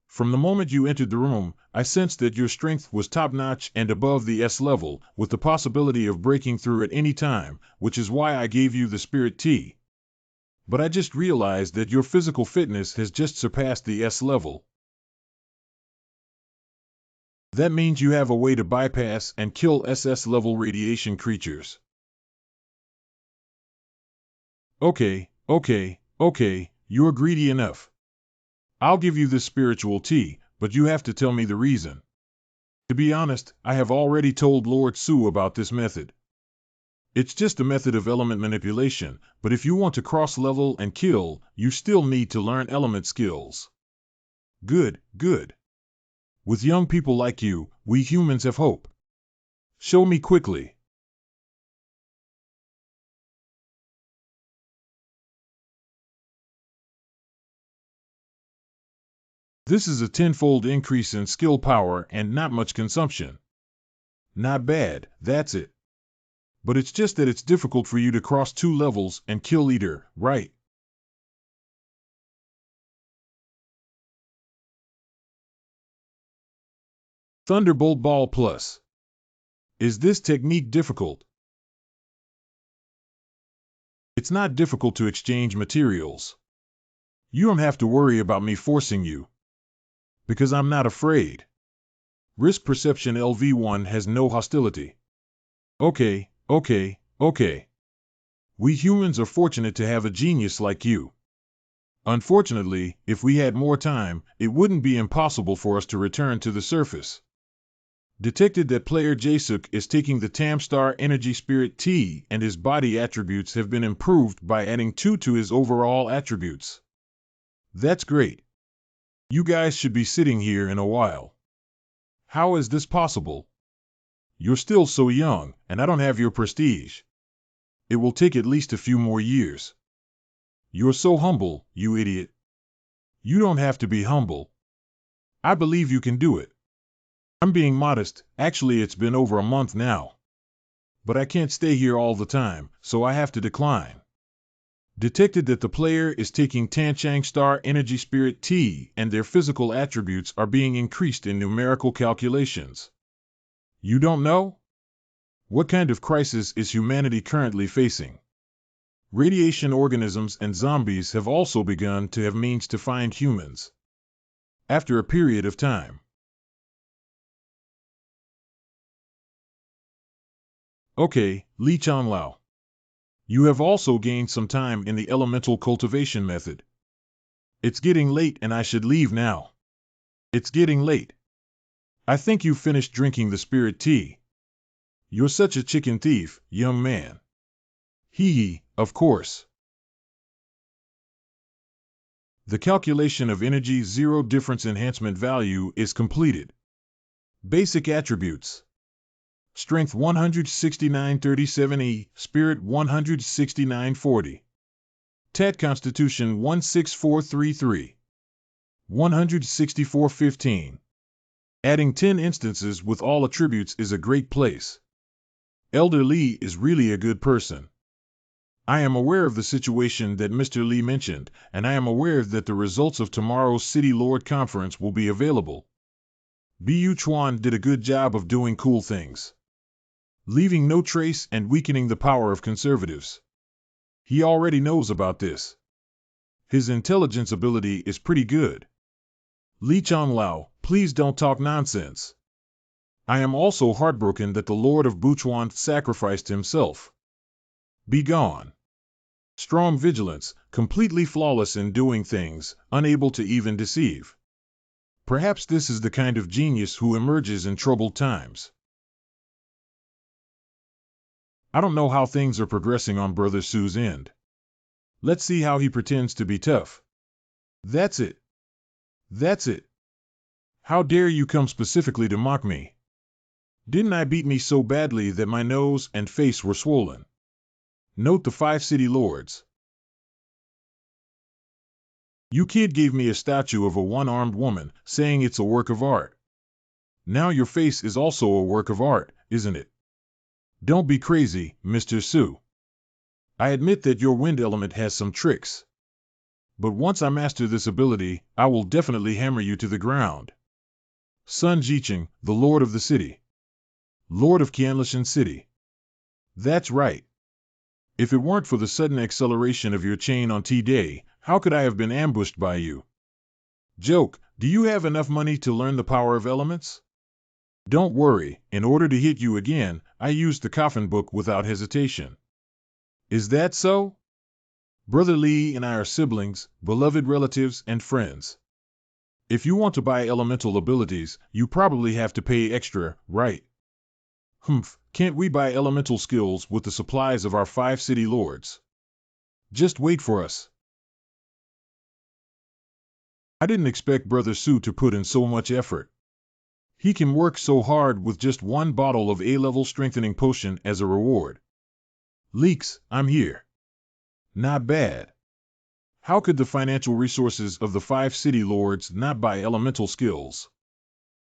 From the moment you entered the room, I sensed that your strength was top-notch and above the S level, with the possibility of breaking through at any time, which is why I gave you the spirit tea. But I just realized that your physical fitness has just surpassed the S level. That means you have a way to bypass and kill SS level radiation creatures. Okay, you're greedy enough. I'll give you this spiritual tea, but you have to tell me the reason. To be honest, I have already told Lord Su about this method. It's just a method of element manipulation, but if you want to cross-level and kill, you still need to learn element skills. Good. With young people like you, we humans have hope. Show me quickly. This is a tenfold increase in skill power and not much consumption. Not bad, that's it. But it's just that it's difficult for you to cross 2 levels and kill Eater, right? Thunderbolt Ball Plus. Is this technique difficult? It's not difficult to exchange materials. You don't have to worry about me forcing you. Because I'm not afraid. Risk Perception LV1 has no hostility. Okay. We humans are fortunate to have a genius like you. Unfortunately, if we had more time, it wouldn't be impossible for us to return to the surface. Detected that player Jasuk is taking the Tamstar Energy Spirit Tea and his body attributes have been improved by adding 2 to his overall attributes. That's great. You guys should be sitting here in a while. How is this possible? You're still so young, and I don't have your prestige. It will take at least a few more years. You're so humble, you idiot. You don't have to be humble. I believe you can do it. I'm being modest, actually it's been over a month now. But I can't stay here all the time, so I have to decline. Detected that the player is taking Tanchang Star Energy Spirit Tea and their physical attributes are being increased in numerical calculations. You don't know? What kind of crisis is humanity currently facing? Radiation organisms and zombies have also begun to have means to find humans. After a period of time. Okay, Li Changlao. You have also gained some time in the elemental cultivation method. It's getting late and I should leave now. It's getting late. I think you finished drinking the spirit tea. You're such a chicken thief, young man. Hee, of course. The calculation of energy zero difference enhancement value is completed. Basic attributes. Strength 16937E, Spirit 16940. Tat Constitution 16433. 16415. Adding 10 instances with all attributes is a great place. Elder Lee is really a good person. I am aware of the situation that Mr. Lee mentioned, and I am aware that the results of tomorrow's City Lord Conference will be available. Bu Chuan did a good job of doing cool things. Leaving no trace and weakening the power of conservatives. He already knows about this. His intelligence ability is pretty good. Li Changlao, please don't talk nonsense. I am also heartbroken that the Lord of Buchuan sacrificed himself. Be gone. Strong vigilance, completely flawless in doing things, unable to even deceive. Perhaps this is the kind of genius who emerges in troubled times. I don't know how things are progressing on Brother Su's end. Let's see how he pretends to be tough. That's it. That's it. How dare you come specifically to mock me? Didn't I beat me so badly that my nose and face were swollen? Note the 5 city lords. You kid gave me a statue of a one-armed woman, saying it's a work of art. Now your face is also a work of art, isn't it? Don't be crazy, Mr. Su. I admit that your wind element has some tricks. But once I master this ability, I will definitely hammer you to the ground. Sun Jiqing, the Lord of the City. Lord of Qianlishan City. That's right. If it weren't for the sudden acceleration of your chain on T-Day, how could I have been ambushed by you? Joke, do you have enough money to learn the power of elements? Don't worry, in order to hit you again, I used the coffin book without hesitation. Is that so? Brother Li and I are siblings, beloved relatives, and friends. If you want to buy elemental abilities, you probably have to pay extra, right? Humph, can't we buy elemental skills with the supplies of our 5 city lords? Just wait for us. I didn't expect Brother Su to put in so much effort. He can work so hard with just 1 bottle of A-level strengthening potion as a reward. Leeks, I'm here. Not bad. How could the financial resources of the 5 city lords not buy elemental skills?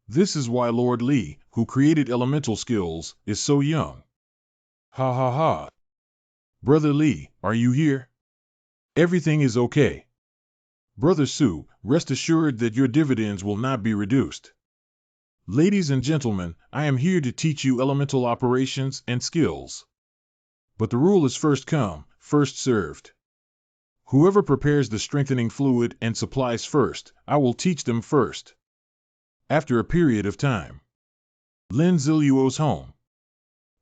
This is why Lord Li, who created elemental skills, is so young. Ha ha ha. Brother Li, are you here? Everything is okay. Brother Su, rest assured that your dividends will not be reduced. Ladies and gentlemen, I am here to teach you elemental operations and skills. But the rule is first come, first served. Whoever prepares the strengthening fluid and supplies first, I will teach them first. After a period of time. Lin Ziluo's home.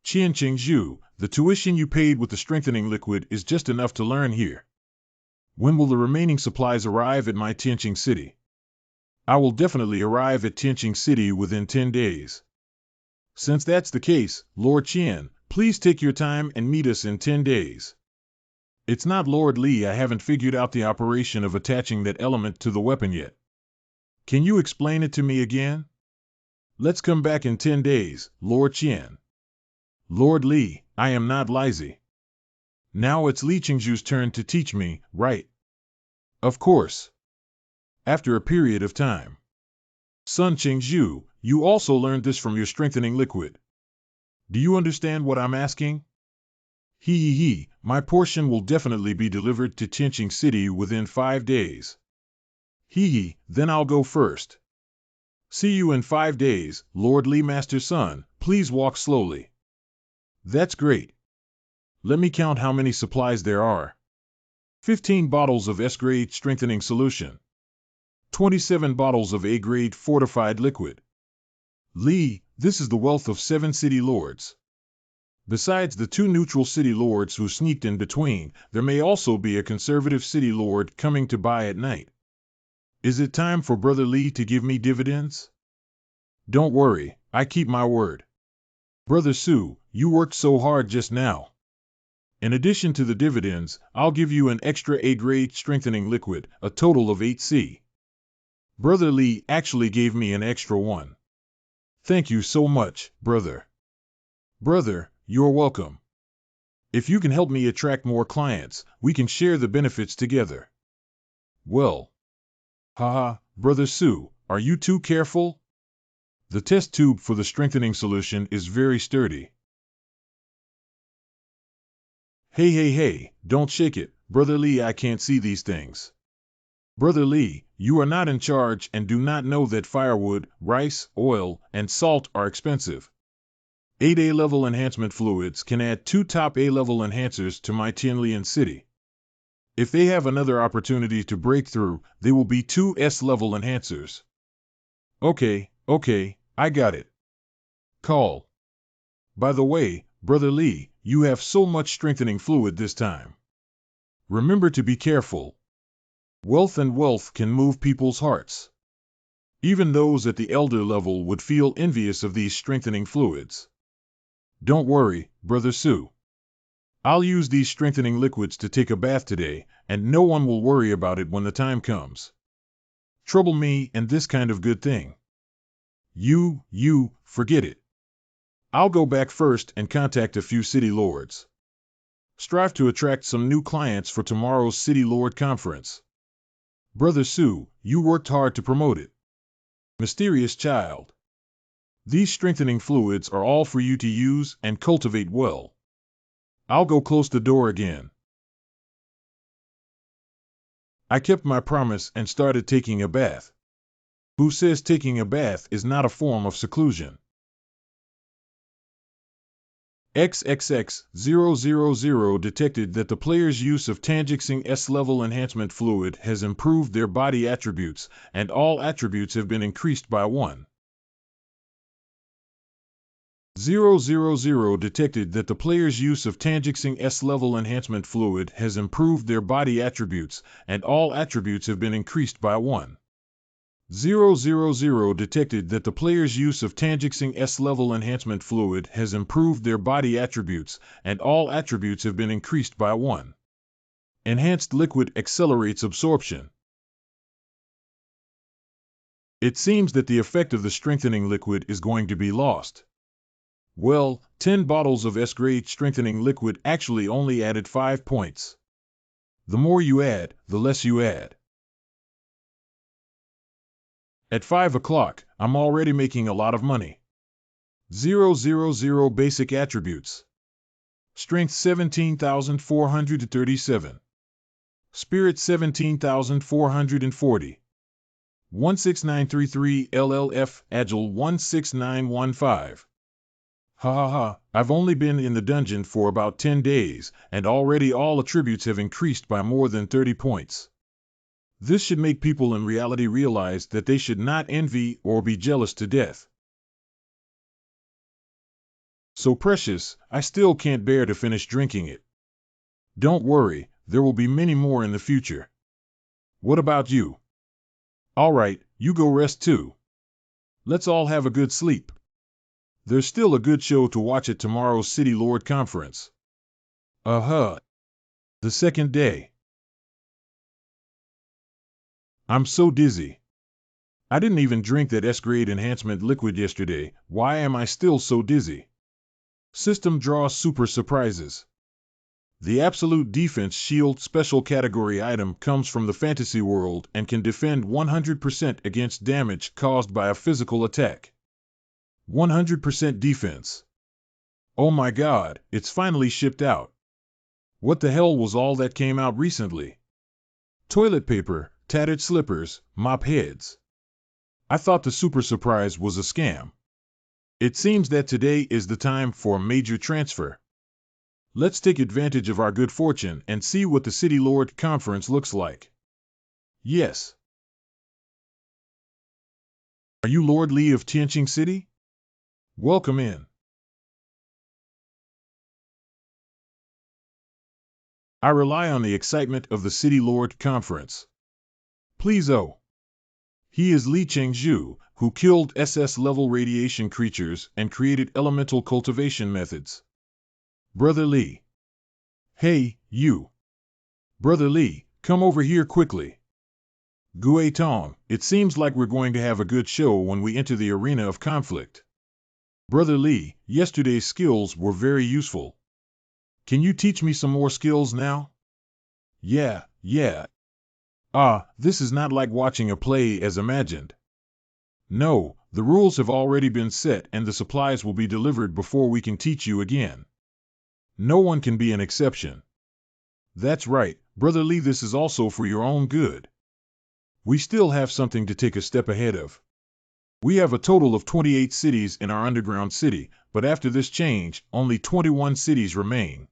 Qianqing Zhu, the tuition you paid with the strengthening liquid is just enough to learn here. When will the remaining supplies arrive at my Tianqing City? I will definitely arrive at Tianqing City within 10 days. Since that's the case, Lord Qian, please take your time and meet us in 10 days. It's not Lord Li, I haven't figured out the operation of attaching that element to the weapon yet. Can you explain it to me again? Let's come back in 10 days, Lord Qian. Lord Li, I am not lazy. Now it's Li Qingzhu's turn to teach me, right? Of course. After a period of time. Sun Qingzhu, you also learned this from your strengthening liquid. Do you understand what I'm asking? He, my portion will definitely be delivered to Tianqing City within 5 days. He, then I'll go first. See you in 5 days, Lord Li Master Sun, please walk slowly. That's great. Let me count how many supplies there are. 15 bottles of S-grade strengthening solution. 27 bottles of A-grade fortified liquid. Li, this is the wealth of 7 city lords. Besides the 2 neutral city lords who sneaked in between, there may also be a conservative city lord coming to buy at night. Is it time for Brother Li to give me dividends? Don't worry, I keep my word. Brother Su, you worked so hard just now. In addition to the dividends, I'll give you an extra A-grade strengthening liquid, a total of 8C. Brother Li actually gave me an extra one. Thank you so much, brother. Brother, you're welcome. If you can help me attract more clients, we can share the benefits together. Well. Haha, Brother Su, are you too careful? The test tube for the strengthening solution is very sturdy. Hey, don't shake it, Brother Li, I can't see these things. Brother Li, you are not in charge and do not know that firewood, rice, oil, and salt are expensive. 8 A-level enhancement fluids can add 2 top A-level enhancers to my Tianlian City. If they have another opportunity to break through, they will be 2 S-level enhancers. Okay, I got it. Call. By the way, Brother Li, you have so much strengthening fluid this time. Remember to be careful. Wealth can move people's hearts. Even those at the elder level would feel envious of these strengthening fluids. Don't worry, Brother Su. I'll use these strengthening liquids to take a bath today, and no one will worry about it when the time comes. Trouble me and this kind of good thing. Forget it. I'll go back first and contact a few city lords. Strive to attract some new clients for tomorrow's City Lord Conference. Brother Sue, you worked hard to promote it. Mysterious child. These strengthening fluids are all for you to use and cultivate well. I'll go close the door again. I kept my promise and started taking a bath. Who says taking a bath is not a form of seclusion? XXX000 detected that the player's use of Tanjixing S-level enhancement fluid has improved their body attributes, and all attributes have been increased by 1. 000 detected that the player's use of Tanjixing S-level enhancement fluid has improved their body attributes, and all attributes have been increased by 1. 000 detected that the player's use of Tanjixing S-level enhancement fluid has improved their body attributes, and all attributes have been increased by 1. Enhanced liquid accelerates absorption. It seems that the effect of the strengthening liquid is going to be lost. Well, 10 bottles of S-grade strengthening liquid actually only added 5 points. The more you add, the less you add. At 5 o'clock, I'm already making a lot of money. 000 basic attributes. Strength 17,437. Spirit 17,440. 16933 LLF Agile 16915. Ha ha ha, I've only been in the dungeon for about 10 days, and already all attributes have increased by more than 30 points. This should make people in reality realize that they should not envy or be jealous to death. So precious, I still can't bear to finish drinking it. Don't worry, there will be many more in the future. What about you? All right, you go rest too. Let's all have a good sleep. There's still a good show to watch at tomorrow's City Lord Conference. The second day. I'm so dizzy. I didn't even drink that S-grade enhancement liquid yesterday. Why am I still so dizzy? System draws super surprises. The Absolute Defense Shield special category item comes from the fantasy world and can defend 100% against damage caused by a physical attack. 100% defense. Oh my god, it's finally shipped out. What the hell was all that came out recently? Toilet paper, tattered slippers, mop heads. I thought the super surprise was a scam. It seems that today is the time for a major transfer. Let's take advantage of our good fortune and see what the City Lord Conference looks like. Yes. Are you Lord Lee of Tianqing City? Welcome in. I rely on the excitement of the City Lord Conference. Please oh. He is Li Chengzhu, who killed SS-level radiation creatures and created elemental cultivation methods. Brother Li. Hey, you. Brother Li, come over here quickly. Gue Tong, it seems like we're going to have a good show when we enter the arena of conflict. Brother Li, yesterday's skills were very useful. Can you teach me some more skills now? Yeah. This is not like watching a play as imagined. No, the rules have already been set and the supplies will be delivered before we can teach you again. No one can be an exception. That's right, Brother Lee, this is also for your own good. We still have something to take a step ahead of. We have a total of 28 cities in our underground city, but after this change, only 21 cities remain.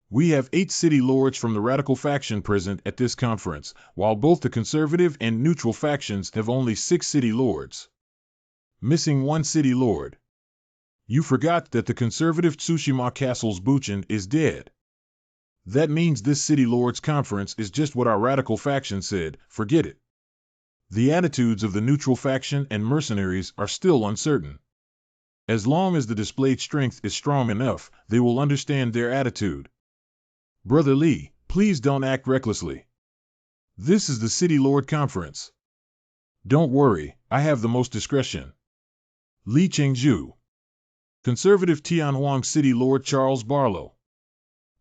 We have 8 city lords from the radical faction present at this conference, while both the conservative and neutral factions have only 6 city lords. Missing 1 city lord. You forgot that the conservative Tsushima Castle's Buchin is dead. That means this city lords conference is just what our radical faction said, forget it. The attitudes of the neutral faction and mercenaries are still uncertain. As long as the displayed strength is strong enough, they will understand their attitude. Brother Lee, please don't act recklessly. This is the City Lord Conference. Don't worry, I have the most discretion. Li Chengzhu. Conservative Tianhuang City Lord Charles Barlow.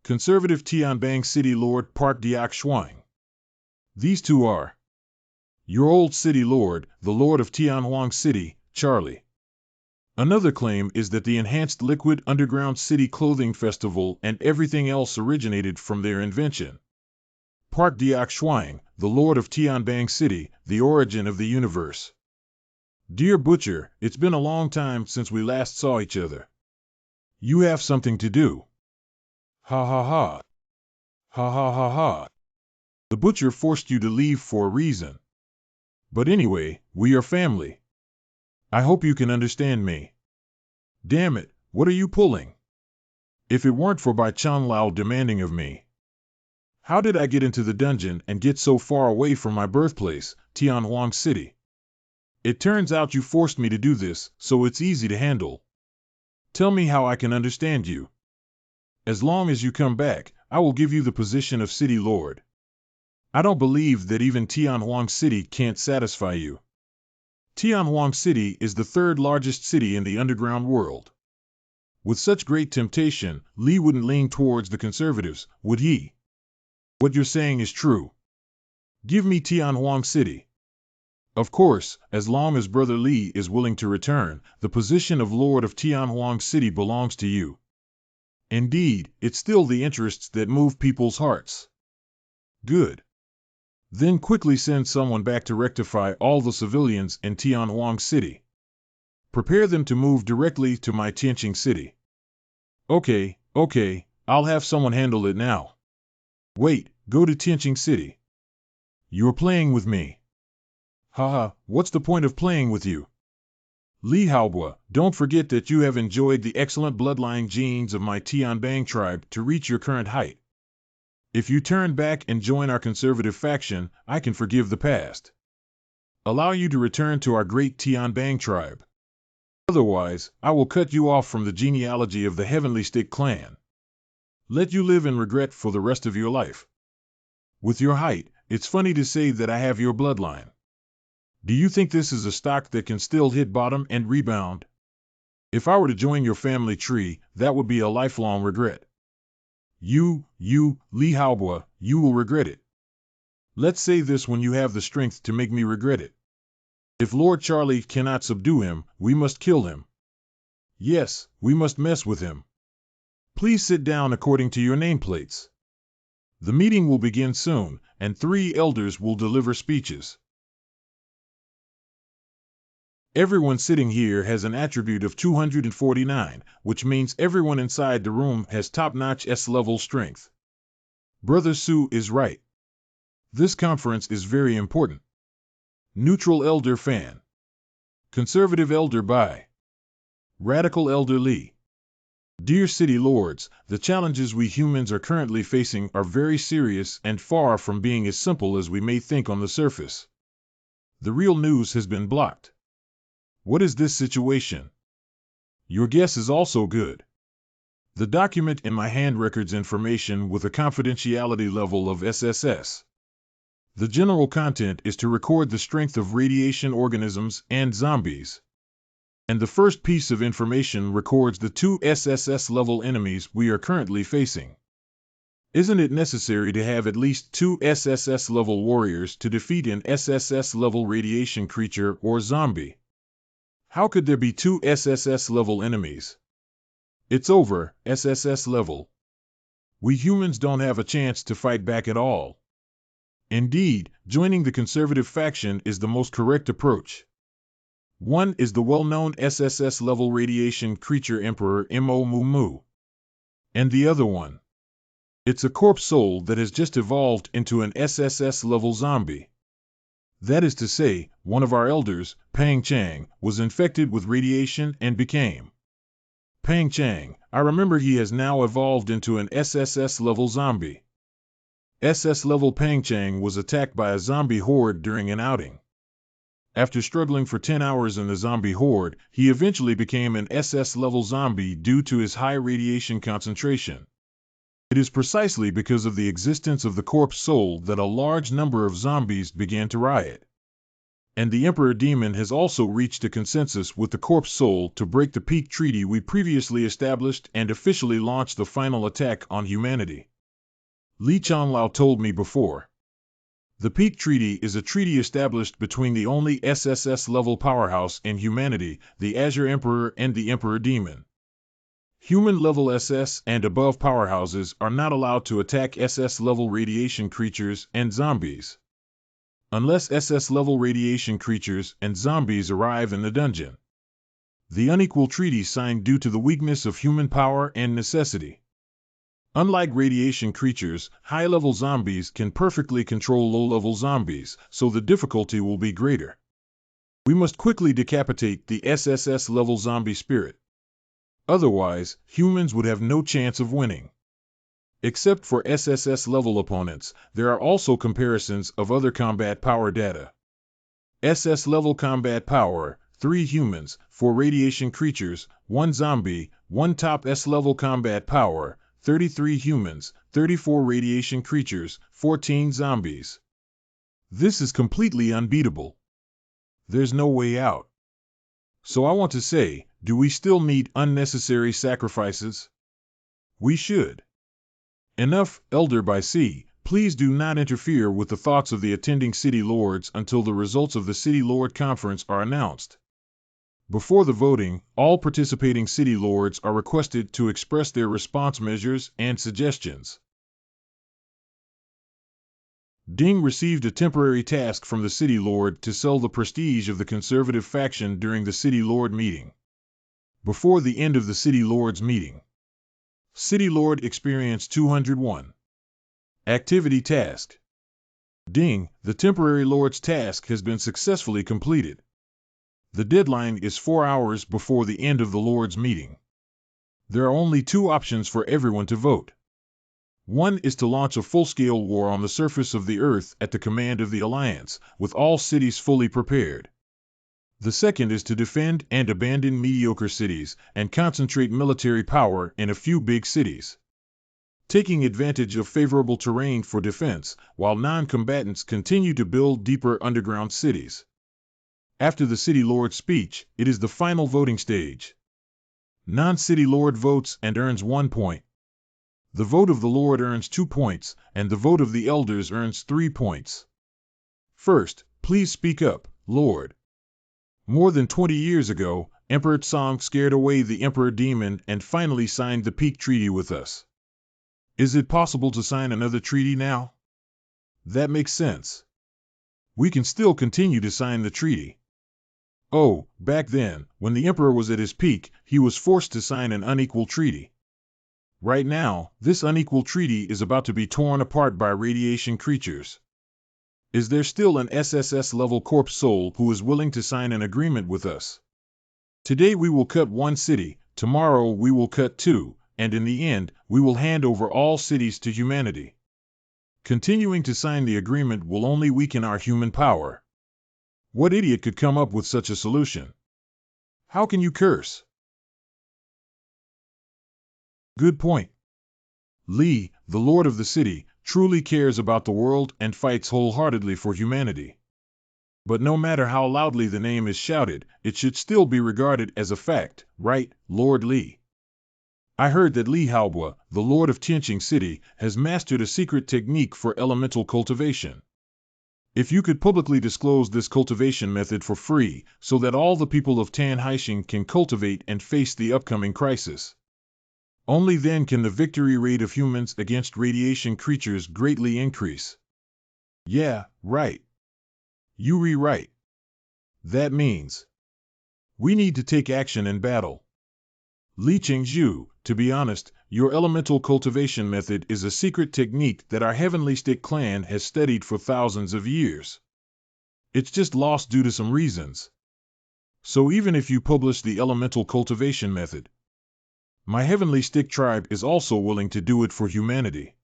Conservative Tianbang City Lord Park Diak Shuang. These two are your old City Lord, the Lord of Tianhuang City, Charlie. Another claim is that the enhanced liquid underground city clothing festival and everything else originated from their invention. Park Diak Shuang, the Lord of Tianbang City, the origin of the universe. Dear Butcher, it's been a long time since we last saw each other. You have something to do. Ha ha ha. Ha ha ha ha. The Butcher forced you to leave for a reason. But anyway, we are family. I hope you can understand me. Damn it, what are you pulling? If it weren't for Bai Chanlao demanding of me. How did I get into the dungeon and get so far away from my birthplace, Tianhuang City? It turns out you forced me to do this, so it's easy to handle. Tell me how I can understand you. As long as you come back, I will give you the position of City Lord. I don't believe that even Tianhuang City can't satisfy you. Tianhuang City is the third largest city in the underground world. With such great temptation, Li wouldn't lean towards the conservatives, would he? What you're saying is true. Give me Tianhuang City. Of course, as long as Brother Li is willing to return, the position of Lord of Tianhuang City belongs to you. Indeed, it's still the interests that move people's hearts. Good. Then quickly send someone back to rectify all the civilians in Tianhuang City. Prepare them to move directly to my Tianqing City. Okay, I'll have someone handle it now. Wait, go to Tianqing City. You're playing with me. Haha, what's the point of playing with you? Li Haobua, don't forget that you have enjoyed the excellent bloodline genes of my Tianbang tribe to reach your current height. If you turn back and join our conservative faction, I can forgive the past. Allow you to return to our great Tianbang tribe. Otherwise, I will cut you off from the genealogy of the Heavenly Stick clan. Let you live in regret for the rest of your life. With your height, it's funny to say that I have your bloodline. Do you think this is a stock that can still hit bottom and rebound? If I were to join your family tree, that would be a lifelong regret. You, Li Haobua, you will regret it. Let's say this when you have the strength to make me regret it. If Lord Charlie cannot subdue him, we must kill him. Yes, we must mess with him. Please sit down according to your nameplates. The meeting will begin soon, and 3 elders will deliver speeches. Everyone sitting here has an attribute of 249, which means everyone inside the room has top-notch S-level strength. Brother Su is right. This conference is very important. Neutral Elder Fan. Conservative Elder Bai. Radical Elder Li. Dear City Lords, the challenges we humans are currently facing are very serious and far from being as simple as we may think on the surface. The real news has been blocked. What is this situation? Your guess is also good. The document in my hand records information with a confidentiality level of SSS. The general content is to record the strength of radiation organisms and zombies. And the first piece of information records the 2 SSS level enemies we are currently facing. Isn't it necessary to have at least 2 SSS level warriors to defeat an SSS level radiation creature or zombie? How could there be 2 SSS level enemies? It's over, SSS level. We humans don't have a chance to fight back at all. Indeed, joining the conservative faction is the most correct approach. One is the well-known SSS level radiation creature Emperor Mo Mu Mu. And the other one. It's a corpse soul that has just evolved into an SSS level zombie. That is to say, one of our elders, Pang Chang, was infected with radiation and became Pang Chang. I remember he has now evolved into an SSS-level zombie. SS-level Pang Chang was attacked by a zombie horde during an outing. After struggling for 10 hours in the zombie horde, he eventually became an SS-level zombie due to his high radiation concentration. It is precisely because of the existence of the corpse soul that a large number of zombies began to riot. And the Emperor Demon has also reached a consensus with the corpse soul to break the peak treaty we previously established and officially launch the final attack on humanity. Li Changlao told me before. The Peak Treaty is a treaty established between the only SSS-level powerhouse in humanity, the Azure Emperor, and the Emperor Demon. Human-level SS and above powerhouses are not allowed to attack SS-level radiation creatures and zombies, unless SS-level radiation creatures and zombies arrive in the dungeon. The unequal treaty signed due to the weakness of human power and necessity. Unlike radiation creatures, high-level zombies can perfectly control low-level zombies, so the difficulty will be greater. We must quickly decapitate the SSS-level zombie spirit. Otherwise, humans would have no chance of winning. Except for SSS-level opponents, there are also comparisons of other combat power data. SS-level combat power, 3 humans, 4 radiation creatures, 1 zombie, 1 top S-level combat power, 33 humans, 34 radiation creatures, 14 zombies. This is completely unbeatable. There's no way out. So I want to say, do we still need unnecessary sacrifices? We should. Enough, Elder by C. Please do not interfere with the thoughts of the attending City Lords until the results of the City Lord Conference are announced. Before the voting, all participating City Lords are requested to express their response measures and suggestions. Ding received a temporary task from the City Lord to sell the prestige of the conservative faction during the City Lord meeting. Before the end of the City Lords meeting. City Lord Experience 201. Activity Task. Ding, the temporary Lord's task has been successfully completed. The deadline is 4 hours before the end of the Lord's meeting. There are only 2 options for everyone to vote. One is to launch a full-scale war on the surface of the Earth at the command of the Alliance, with all cities fully prepared. The second is to defend and abandon mediocre cities and concentrate military power in a few big cities, taking advantage of favorable terrain for defense, while non-combatants continue to build deeper underground cities. After the City Lord's speech, it is the final voting stage. Non-City Lord votes and earns 1 point. The vote of the Lord earns 2 points, and the vote of the Elders earns 3 points. First, please speak up, Lord. More than 20 years ago, Emperor Tsong scared away the Emperor Demon and finally signed the Peak Treaty with us. Is it possible to sign another treaty now? That makes sense. We can still continue to sign the treaty. Oh, back then, when the Emperor was at his peak, he was forced to sign an unequal treaty. Right now, this unequal treaty is about to be torn apart by radiation creatures. Is there still an SSS-level corpse soul who is willing to sign an agreement with us? Today we will cut 1 city, tomorrow we will cut 2, and in the end, we will hand over all cities to humanity. Continuing to sign the agreement will only weaken our human power. What idiot could come up with such a solution? How can you curse? Good point. Li, the Lord of the City, truly cares about the world and fights wholeheartedly for humanity. But no matter how loudly the name is shouted, it should still be regarded as a fact, right, Lord Li? I heard that Li Haobua, the Lord of Tianqing City, has mastered a secret technique for elemental cultivation. If you could publicly disclose this cultivation method for free, so that all the people of Tan Haixing can cultivate and face the upcoming crisis. Only then can the victory rate of humans against radiation creatures greatly increase. Yeah, right. You rewrite. That means we need to take action in battle. Li Qingzhu, to be honest, your elemental cultivation method is a secret technique that our Heavenly Stick clan has studied for thousands of years. It's just lost due to some reasons. So even if you publish the elemental cultivation method, my Heavenly Stick tribe is also willing to do it for humanity.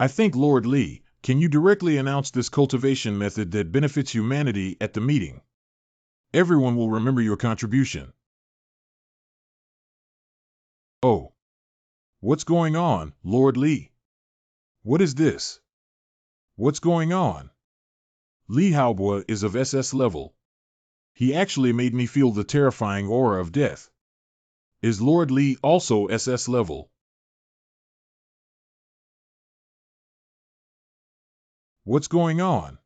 I think, Lord Li, can you directly announce this cultivation method that benefits humanity at the meeting? Everyone will remember your contribution. Oh. What's going on, Lord Li? What is this? What's going on? Li Haobo is of SS level. He actually made me feel the terrifying aura of death. Is Lord Li also SS level? What's going on?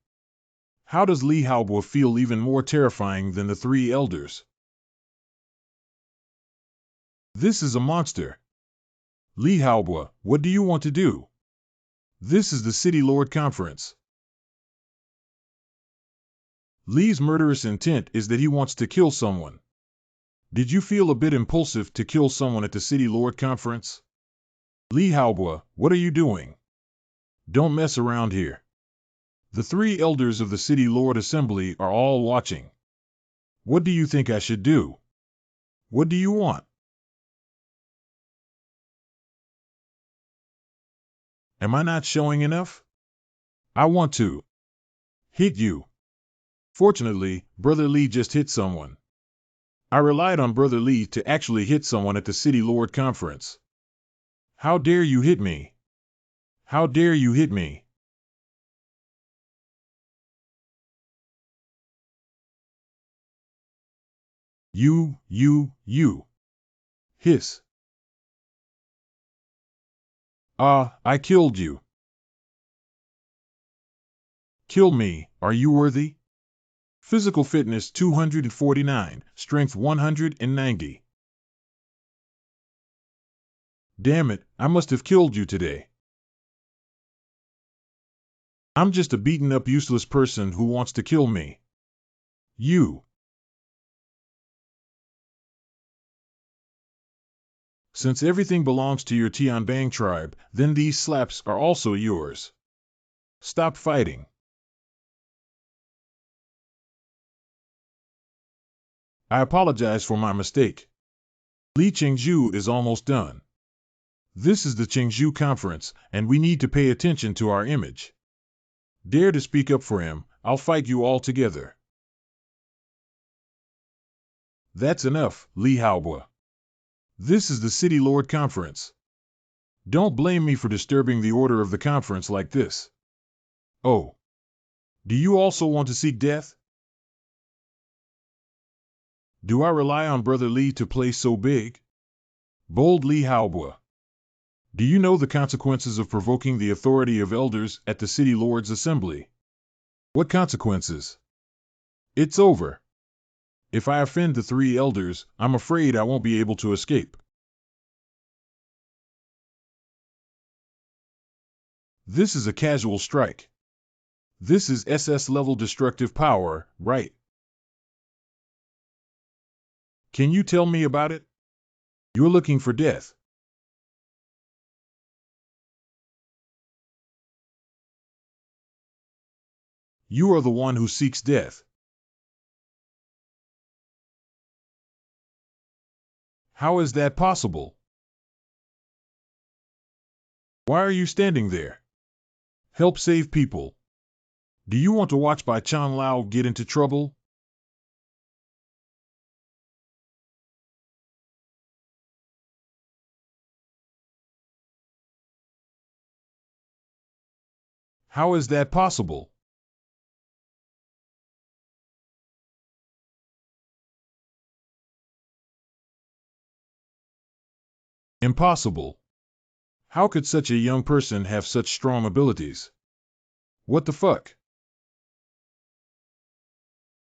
How does Li Haobo feel even more terrifying than the three elders? This is a monster. Li Haobo, what do you want to do? This is the City Lord Conference. Li's murderous intent is that he wants to kill someone. Did you feel a bit impulsive to kill someone at the City Lord Conference? Li Haobo, what are you doing? Don't mess around here. The three elders of the City Lord Assembly are all watching. What do you think I should do? What do you want? Am I not showing enough? I want to hit you. Fortunately, Brother Li just hit someone. I relied on Brother Li to actually hit someone at the City Lord Conference. How dare you hit me? How dare you hit me? You. Hiss. I killed you. Kill me, are you worthy? Physical fitness 249, strength 190. Damn it, I must have killed you today. I'm just a beaten up useless person who wants to kill me. You. Since everything belongs to your Tianbang tribe, then these slaps are also yours. Stop fighting. I apologize for my mistake. Li Chengzhu is almost done. This is the Chengzhu Conference, and we need to pay attention to our image. Dare to speak up for him, I'll fight you all together. That's enough, Li Haobo. This is the City Lord Conference. Don't blame me for disturbing the order of the conference like this. Oh. Do you also want to seek death? Do I rely on Brother Li to play so big? Bold Li Haobo. Do you know the consequences of provoking the authority of elders at the City Lord's Assembly? What consequences? It's over. If I offend the three elders, I'm afraid I won't be able to escape. This is a casual strike. This is SS-level destructive power, right? Can you tell me about it? You're looking for death. You are the one who seeks death. How is that possible? Why are you standing there? Help save people. Do you want to watch Bai Chan Lao get into trouble? How is that possible? Impossible. How could such a young person have such strong abilities? What the fuck?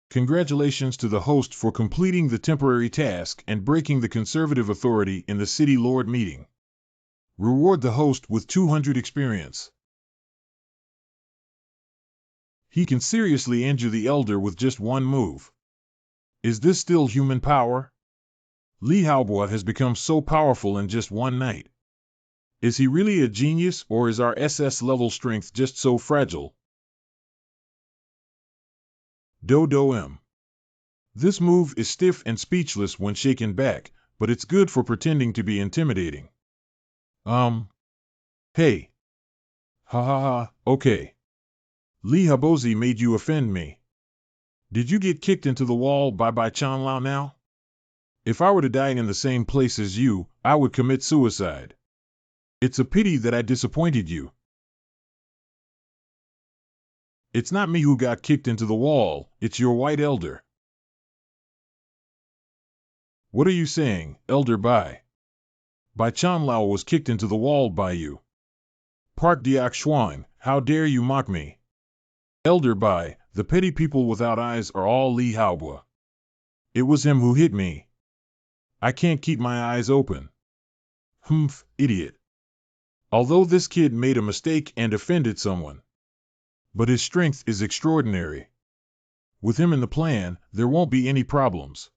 Congratulations to the host for completing the temporary task and breaking the conservative authority in the City Lord meeting. Reward the host with 200 experience. He can seriously injure the elder with just one move. Is this still human power? Li Haobo has become so powerful in just one night. Is he really a genius, or is our SS level strength just so fragile? Do-do-em. This move is stiff and speechless when shaken back, but it's good for pretending to be intimidating. Hey. Ha ha ha, okay. Li Haobo made you offend me. Did you get kicked into the wall by Bai Chan Lao now? If I were to die in the same place as you, I would commit suicide. It's a pity that I disappointed you. It's not me who got kicked into the wall, it's your white elder. What are you saying, Elder Bai? Bai Chanlao was kicked into the wall by you. Park Diak Shuang, how dare you mock me? Elder Bai, the petty people without eyes are all Li Haobua. It was him who hit me. I can't keep my eyes open. Humph, idiot. Although this kid made a mistake and offended someone, but his strength is extraordinary. With him in the plan, there won't be any problems.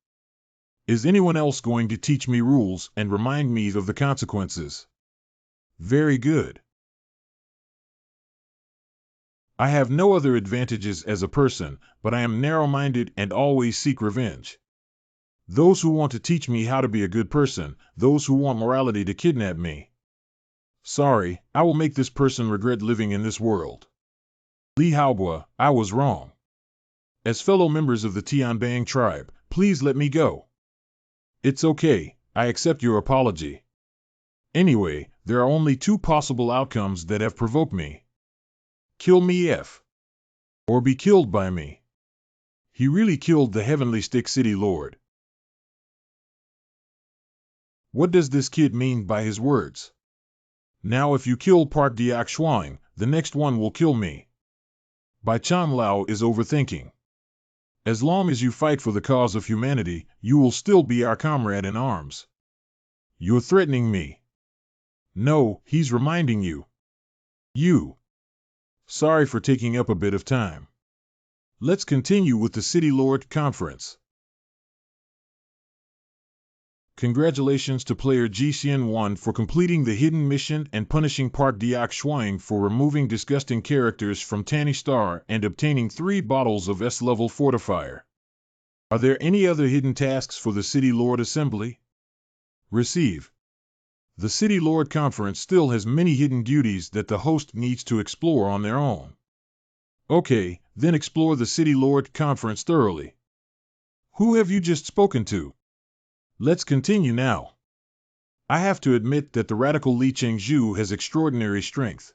Is anyone else going to teach me rules and remind me of the consequences? Very good. I have no other advantages as a person, but I am narrow-minded and always seek revenge. Those who want to teach me how to be a good person, those who want morality to kidnap me. Sorry, I will make this person regret living in this world. Li Haobua, I was wrong. As fellow members of the Tianbang tribe, please let me go. It's okay, I accept your apology. Anyway, there are only two possible outcomes that have provoked me. Kill me or be killed by me. He really killed the Heavenly Stick City Lord. What does this kid mean by his words? Now if you kill Park Diak Shuang, the next one will kill me. Bai Chanlao is overthinking. As long as you fight for the cause of humanity, you will still be our comrade in arms. You're threatening me. No, he's reminding you. You. Sorry for taking up a bit of time. Let's continue with the City Lord Conference. Congratulations to player GCN1 for completing the hidden mission and punishing Park Diak Shuang for removing disgusting characters from Tanny Star and obtaining 3 bottles of S-level fortifier. Are there any other hidden tasks for the City Lord Assembly? Receive. The City Lord Conference still has many hidden duties that the host needs to explore on their own. Okay, then explore the City Lord Conference thoroughly. Who have you just spoken to? Let's continue now. I have to admit that the radical Li Chengzhu has extraordinary strength.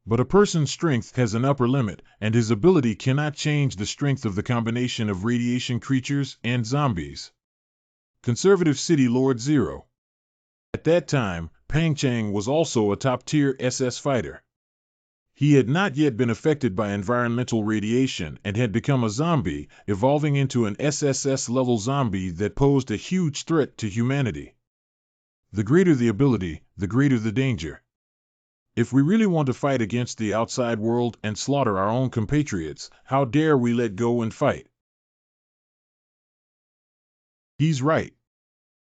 But a person's strength has an upper limit, and his ability cannot change the strength of the combination of radiation creatures and zombies. Conservative City Lord Zero. At that time, Pang Chang was also a top-tier SS fighter. He had not yet been affected by environmental radiation and had become a zombie, evolving into an SSS-level zombie that posed a huge threat to humanity. The greater the ability, the greater the danger. If we really want to fight against the outside world and slaughter our own compatriots, how dare we let go and fight? He's right.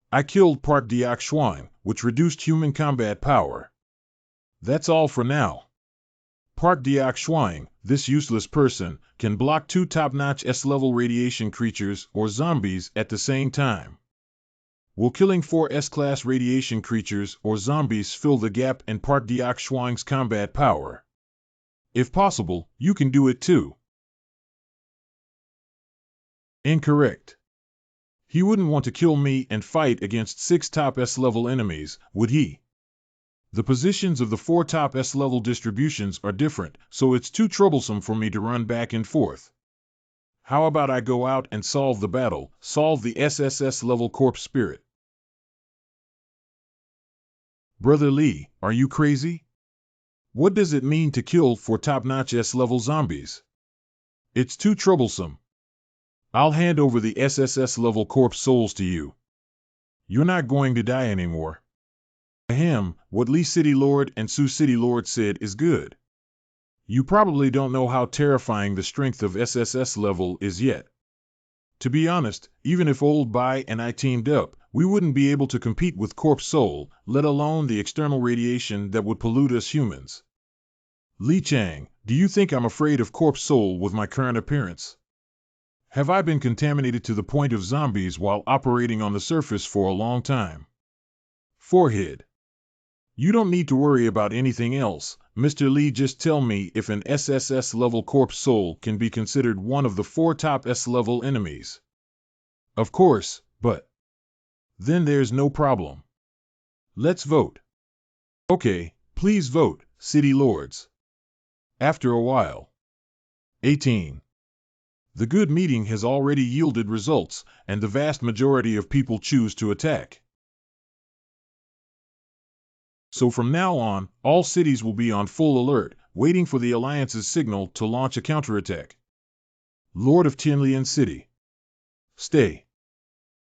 I killed Park Diak Shuang, which reduced human combat power. That's all for now. Park Diak Shuang, this useless person, can block 2 top-notch S-level radiation creatures or zombies at the same time. Will killing 4 S-class radiation creatures or zombies fill the gap in Park Diak Shuang's combat power? If possible, you can do it too. Incorrect. He wouldn't want to kill me and fight against 6 top S-level enemies, would he? The positions of the 4 top S-level distributions are different, so it's too troublesome for me to run back and forth. How about I go out and solve the battle, solve the SSS-level corpse spirit? Brother Lee, are you crazy? What does it mean to kill 4 top-notch S-level zombies? It's too troublesome. I'll hand over the SSS-level corpse souls to you. You're not going to die anymore. Ahem, what Lee City Lord and Su City Lord said is good. You probably don't know how terrifying the strength of SSS level is yet. To be honest, even if Old Bai and I teamed up, we wouldn't be able to compete with Corpse Soul, let alone the external radiation that would pollute us humans. Li Chang, do you think I'm afraid of Corpse Soul with my current appearance? Have I been contaminated to the point of zombies while operating on the surface for a long time? Forehead. You don't need to worry about anything else, Mr. Lee. Just tell me if an SSS level Corpse Soul can be considered one of the 4 top S level enemies. Of course, but then there's no problem. Let's vote. Okay, please vote, City Lords. After a while. 18. The good meeting has already yielded results, and the vast majority of people choose to attack. So from now on, all cities will be on full alert, waiting for the Alliance's signal to launch a counterattack. Lord of Tianlian City. Stay.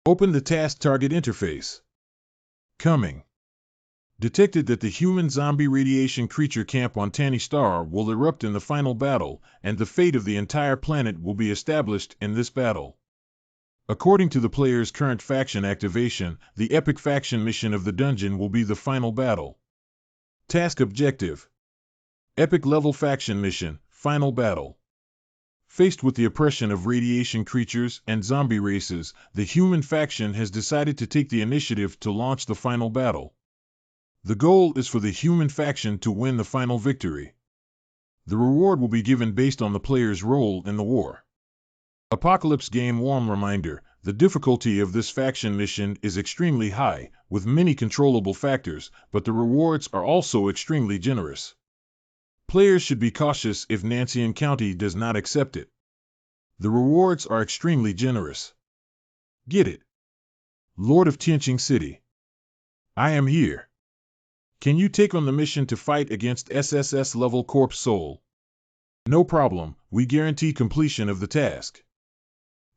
Open the task target interface. Coming. Detected that the human zombie radiation creature camp on Tani Star will erupt in the final battle, and the fate of the entire planet will be established in this battle. According to the player's current faction activation, the epic faction mission of the dungeon will be the final battle. Task objective. Epic level faction mission, final battle. Faced with the oppression of radiation creatures and zombie races, the human faction has decided to take the initiative to launch the final battle. The goal is for the human faction to win the final victory. The reward will be given based on the player's role in the war. Apocalypse Game Warm Reminder: the difficulty of this faction mission is extremely high, with many controllable factors, but the rewards are also extremely generous. Players should be cautious if Nancian County does not accept it. The rewards are extremely generous. Get it? Lord of Tianqing City. I am here. Can you take on the mission to fight against SSS-level Corpse Soul? No problem, we guarantee completion of the task.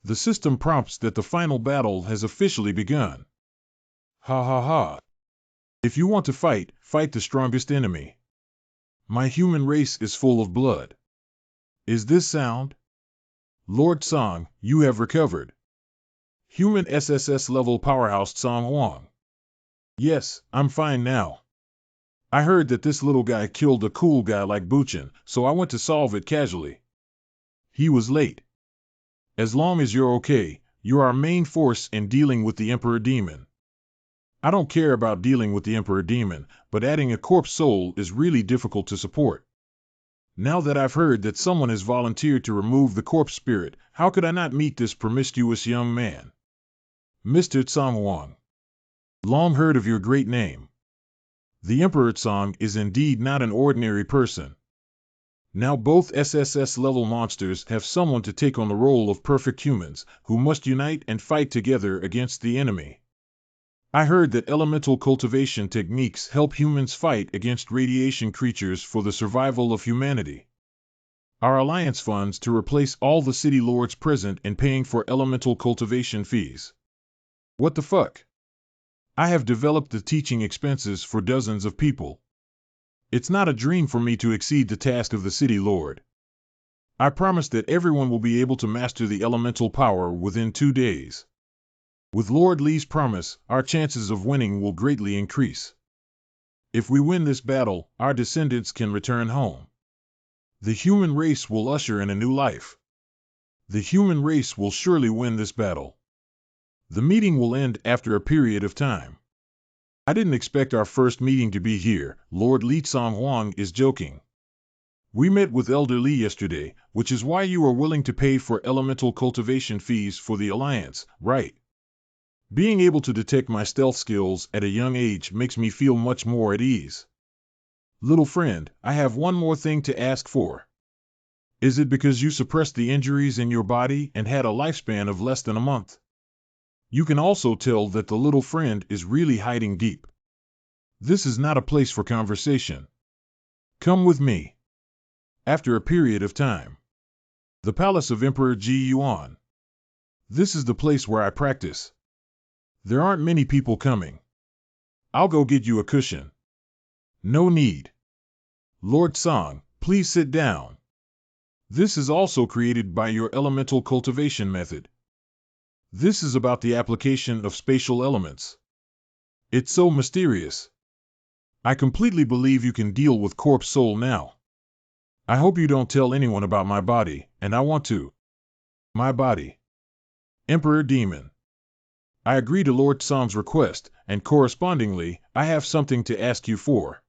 The system prompts that the final battle has officially begun. Ha ha ha. If you want to fight, fight the strongest enemy. My human race is full of blood. Is this sound? Lord Song, you have recovered. Human SSS-level powerhouse Song Huang. Yes, I'm fine now. I heard that this little guy killed a cool guy like Buchin, so I went to solve it casually. He was late. As long as you're okay, you're our main force in dealing with the Emperor Demon. I don't care about dealing with the Emperor Demon, but adding a corpse soul is really difficult to support. Now that I've heard that someone has volunteered to remove the corpse spirit, how could I not meet this promiscuous young man? Mr. Tsang Huang. Long heard of your great name. The Emperor Tsang is indeed not an ordinary person. Now both SSS-level monsters have someone to take on the role of perfect humans, who must unite and fight together against the enemy. I heard that elemental cultivation techniques help humans fight against radiation creatures for the survival of humanity. Our alliance funds to replace all the city lords present in paying for elemental cultivation fees. What the fuck? I have developed the teaching expenses for dozens of people. It's not a dream for me to exceed the task of the city lord. I promise that everyone will be able to master the elemental power within 2 days. With Lord Li's promise, our chances of winning will greatly increase. If we win this battle, our descendants can return home. The human race will usher in a new life. The human race will surely win this battle. The meeting will end after a period of time. I didn't expect our first meeting to be here. Lord Li Tsang Huang is joking. We met with Elder Li yesterday, which is why you are willing to pay for elemental cultivation fees for the Alliance, right? Being able to detect my stealth skills at a young age makes me feel much more at ease. Little friend, I have one more thing to ask for. Is it because you suppressed the injuries in your body and had a lifespan of less than a month? You can also tell that the little friend is really hiding deep. This is not a place for conversation. Come with me. After a period of time. The Palace of Emperor Ji Yuan. This is the place where I practice. There aren't many people coming. I'll go get you a cushion. No need. Lord Song, please sit down. This is also created by your elemental cultivation method. This is about the application of spatial elements. It's so mysterious. I completely believe you can deal with Corpse Soul now. I hope you don't tell anyone about my body, and I want to. My body. Emperor Demon. I agree to Lord Song's request, and correspondingly, I have something to ask you for.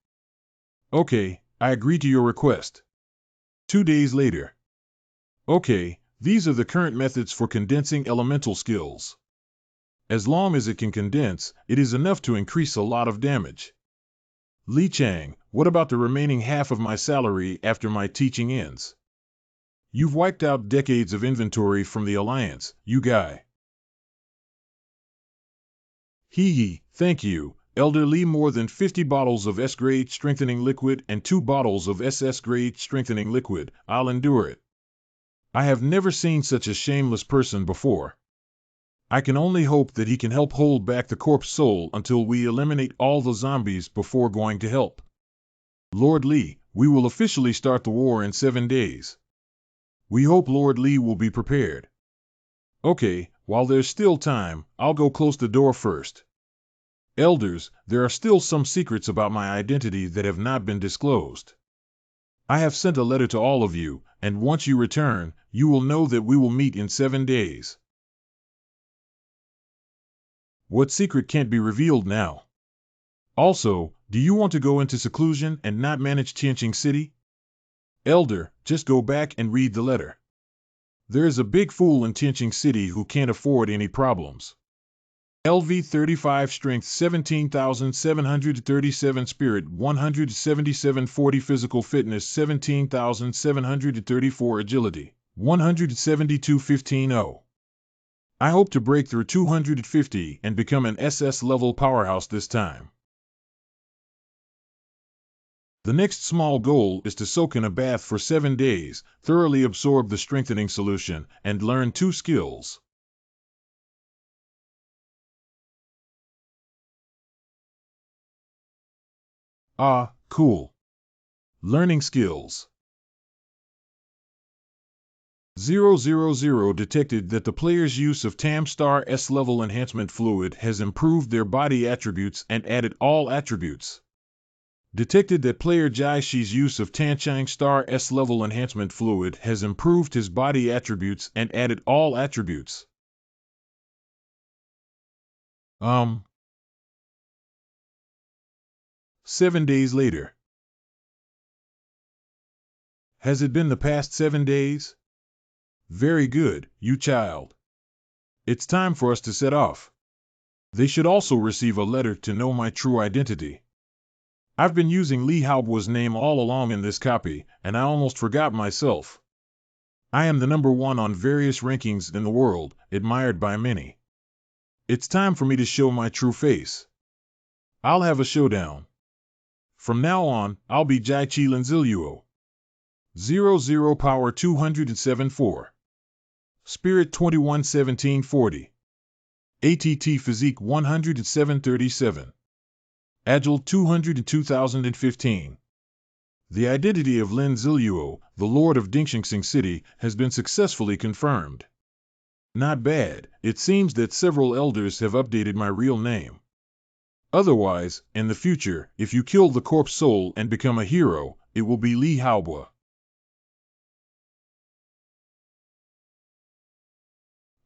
Okay, I agree to your request. 2 days later. Okay, these are the current methods for condensing elemental skills. As long as it can condense, it is enough to increase a lot of damage. Li Chang, what about the remaining half of my salary after my teaching ends? You've wiped out decades of inventory from the Alliance, you guy. Hee hee, thank you, Elder Li. More than 50 bottles of S-grade strengthening liquid and 2 bottles of SS-grade strengthening liquid. I'll endure it. I have never seen such a shameless person before. I can only hope that he can help hold back the corpse soul until we eliminate all the zombies before going to help. Lord Li, we will officially start the war in 7 days. We hope Lord Li will be prepared. Okay, while there's still time, I'll go close the door first. Elders, there are still some secrets about my identity that have not been disclosed. I have sent a letter to all of you, and once you return, you will know that we will meet in 7 days. What secret can't be revealed now? Also, do you want to go into seclusion and not manage Tianqing City? Elder, just go back and read the letter. There is a big fool in Tianqing City who can't afford any problems. LV 35 strength 17,737 spirit 17740 physical fitness 17,734 agility 17215. I hope to break through 250 and become an SS level powerhouse this time. The next small goal is to soak in a bath for 7 days, thoroughly absorb the strengthening solution, and learn 2 skills. Ah, cool. Learning skills. 000 detected that the player's use of Tam-Star S-level enhancement fluid has improved their body attributes and added all attributes. Detected that player Jai Shi's use of Tanchang Star S-level enhancement fluid has improved his body attributes and added all attributes. 7 days later. Has it been the past 7 days? Very good, you child. It's time for us to set off. They should also receive a letter to know my true identity. I've been using Li Haobuo's name all along in this copy, and I almost forgot myself. I am the #1 on various rankings in the world, admired by many. It's time for me to show my true face. I'll have a showdown. From now on, I'll be Jai Qilin Ziluo. 00 power 207.4. Spirit 211740. ATT physique 10737. Agile 202,015. The identity of Lin Ziluo, the Lord of Dingxing City, has been successfully confirmed. Not bad, it seems that several elders have updated my real name. Otherwise, in the future, if you kill the corpse soul and become a hero, it will be Li Haobuo.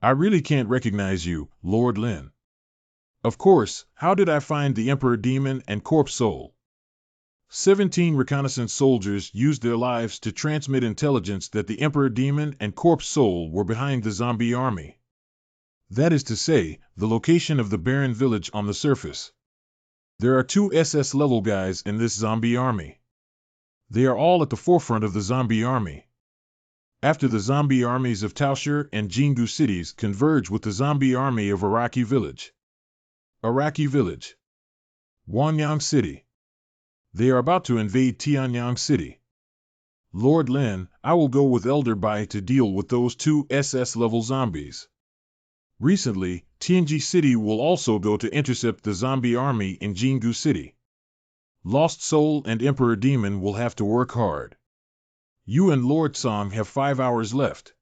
I really can't recognize you, Lord Lin. Of course, how did I find the Emperor Demon and Corpse Soul? 17 reconnaissance soldiers used their lives to transmit intelligence that the Emperor Demon and Corpse Soul were behind the zombie army. That is to say, the location of the barren village on the surface. There are 2 SS level guys in this zombie army. They are all at the forefront of the zombie army. After the zombie armies of Taoshi and Jingu cities converge with the zombie army of Araki Village. Araki Village. Guanyang City. They are about to invade Tianyang City. Lord Lin, I will go with Elder Bai to deal with those 2 SS-level zombies. Recently, Tianji City will also go to intercept the zombie army in Jingu City. Lost Soul and Emperor Demon will have to work hard. You and Lord Song have 5 hours left.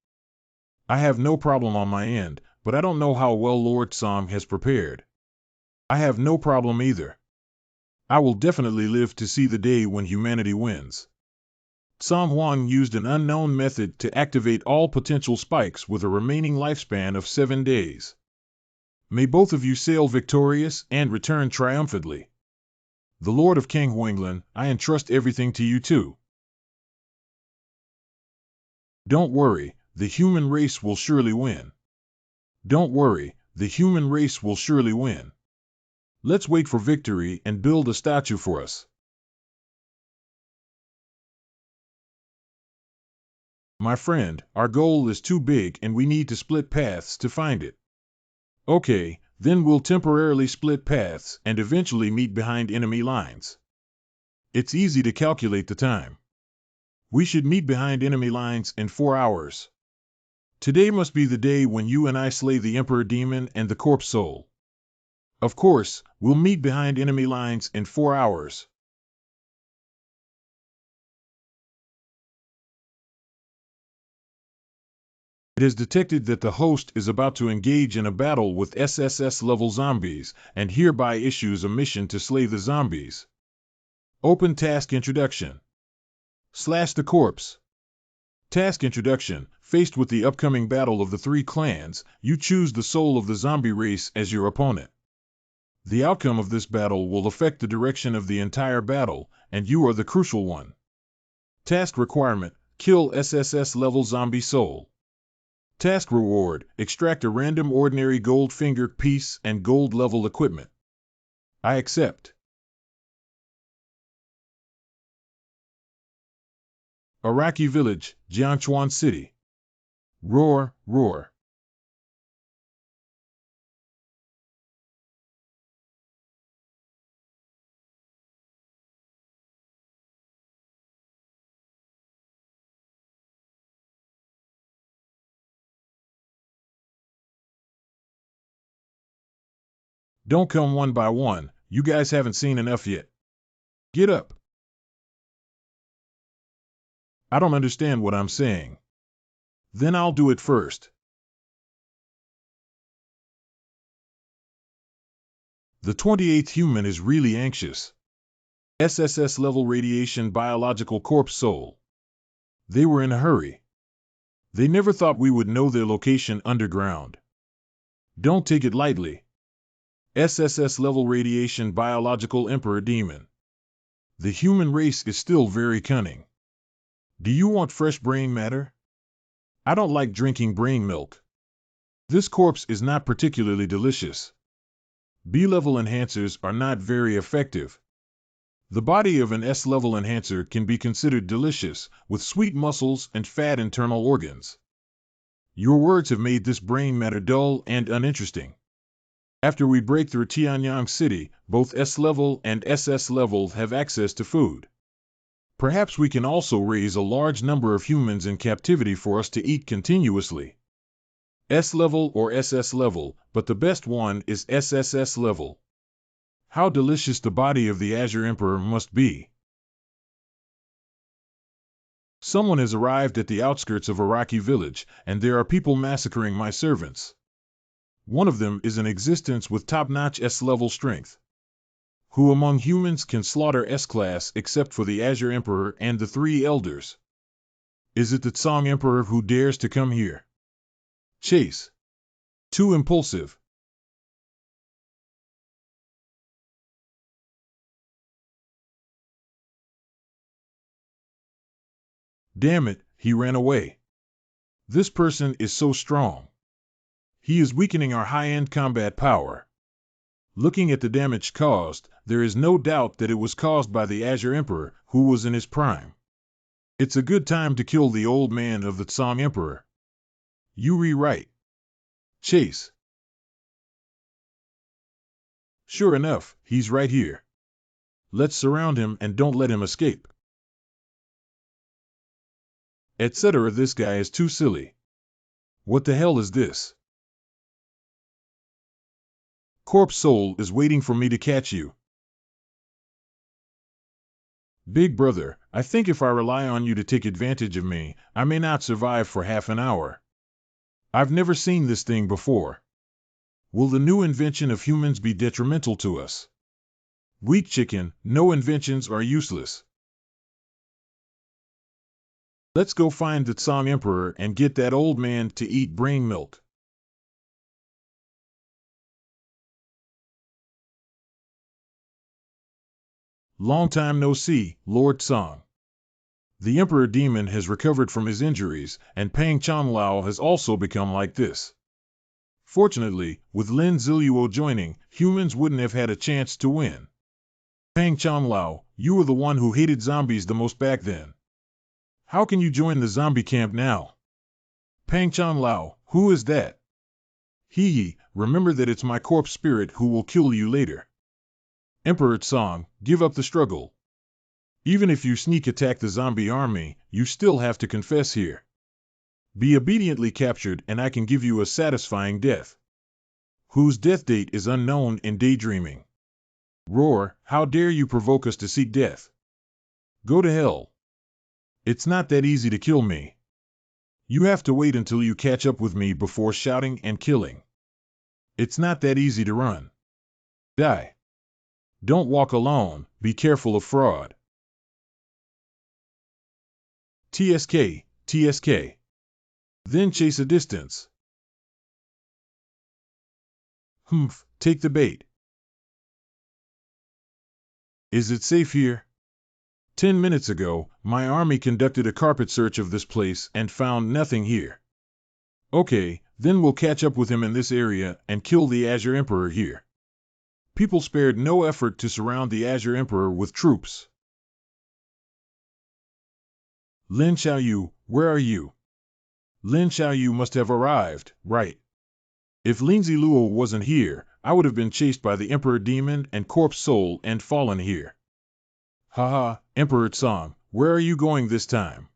I have no problem on my end, but I don't know how well Lord Song has prepared. I have no problem either. I will definitely live to see the day when humanity wins. Song Huang used an unknown method to activate all potential spikes with a remaining lifespan of 7 days. May both of you sail victorious and return triumphantly. The Lord of Kang Huanglin, I entrust everything to you too. Don't worry, the human race will surely win. Don't worry, the human race will surely win. Let's wait for victory and build a statue for us. My friend, our goal is too big and we need to split paths to find it. Okay, then we'll temporarily split paths and eventually meet behind enemy lines. It's easy to calculate the time. We should meet behind enemy lines in 4 hours. Today must be the day when you and I slay the Emperor Demon and the Corpse Soul. Of course, we'll meet behind enemy lines in 4 hours. It has detected that the host is about to engage in a battle with SSS-level zombies, and hereby issues a mission to slay the zombies. Open Task Introduction. / the corpse. Task Introduction. Faced with the upcoming battle of the 3 clans, you choose the soul of the zombie race as your opponent. The outcome of this battle will affect the direction of the entire battle, and you are the crucial one. Task Requirement: Kill SSS-level zombie soul. Task Reward: Extract a random ordinary gold finger piece and gold-level equipment. I accept. Araki Village, Jianchuan City. Roar, roar. Don't come one by one, you guys haven't seen enough yet. Get up. I don't understand what I'm saying. Then I'll do it first. The 28th human is really anxious. SSS-level radiation biological corpse soul. They were in a hurry. They never thought we would know their location underground. Don't take it lightly. SSS-level radiation biological Emperor Demon. The human race is still very cunning. Do you want fresh brain matter? I don't like drinking brain milk. This corpse is not particularly delicious. B-level enhancers are not very effective. The body of an S-level enhancer can be considered delicious, with sweet muscles and fat internal organs. Your words have made this brain matter dull and uninteresting. After we break through Tianyang City, both S-level and SS-level have access to food. Perhaps we can also raise a large number of humans in captivity for us to eat continuously. S-level or SS-level, but the best one is SSS-level. How delicious the body of the Azure Emperor must be. Someone has arrived at the outskirts of Araki Village, and there are people massacring my servants. One of them is in existence with top-notch S-level strength. Who among humans can slaughter S-class except for the Azure Emperor and the 3 elders? Is it the Tsang Emperor who dares to come here? Chase. Too impulsive. Damn it, he ran away. This person is so strong. He is weakening our high-end combat power. Looking at the damage caused, there is no doubt that it was caused by the Azure Emperor, who was in his prime. It's a good time to kill the old man of the Tsang Emperor. You rewrite. Chase. Sure enough, he's right here. Let's surround him and don't let him escape. Etc. This guy is too silly. What the hell is this? Corpse Soul is waiting for me to catch you. Big brother, I think if I rely on you to take advantage of me, I may not survive for half an hour. I've never seen this thing before. Will the new invention of humans be detrimental to us? Weak chicken, no inventions are useless. Let's go find the Tsang Emperor and get that old man to eat brain milk. Long time no see, Lord Tsang. The Emperor Demon has recovered from his injuries, and Pang Changlao has also become like this. Fortunately, with Lin Ziluo joining, humans wouldn't have had a chance to win. Pang Changlao, you were the one who hated zombies the most back then. How can you join the zombie camp now? Pangchan Lao, who is that? Hee, remember that it's my corpse spirit who will kill you later. Emperor Tsang, give up the struggle. Even if you sneak attack the zombie army, you still have to confess here. Be obediently captured and I can give you a satisfying death. Whose death date is unknown in daydreaming. Roar, how dare you provoke us to seek death? Go to hell. It's not that easy to kill me. You have to wait until you catch up with me before shouting and killing. It's not that easy to run. Die. Don't walk alone, be careful of fraud. TSK, TSK. Then chase a distance. Humph, take the bait. Is it safe here? 10 minutes ago, my army conducted a carpet search of this place and found nothing here. Okay, then we'll catch up with him in this area and kill the Azure Emperor here. People spared no effort to surround the Azure Emperor with troops. Lin Xiaoyu, where are you? Lin Xiaoyu must have arrived, right? If Lin Ziluo wasn't here, I would have been chased by the Emperor Demon and Corpse Soul and fallen here. Haha, Emperor Tsang, where are you going this time?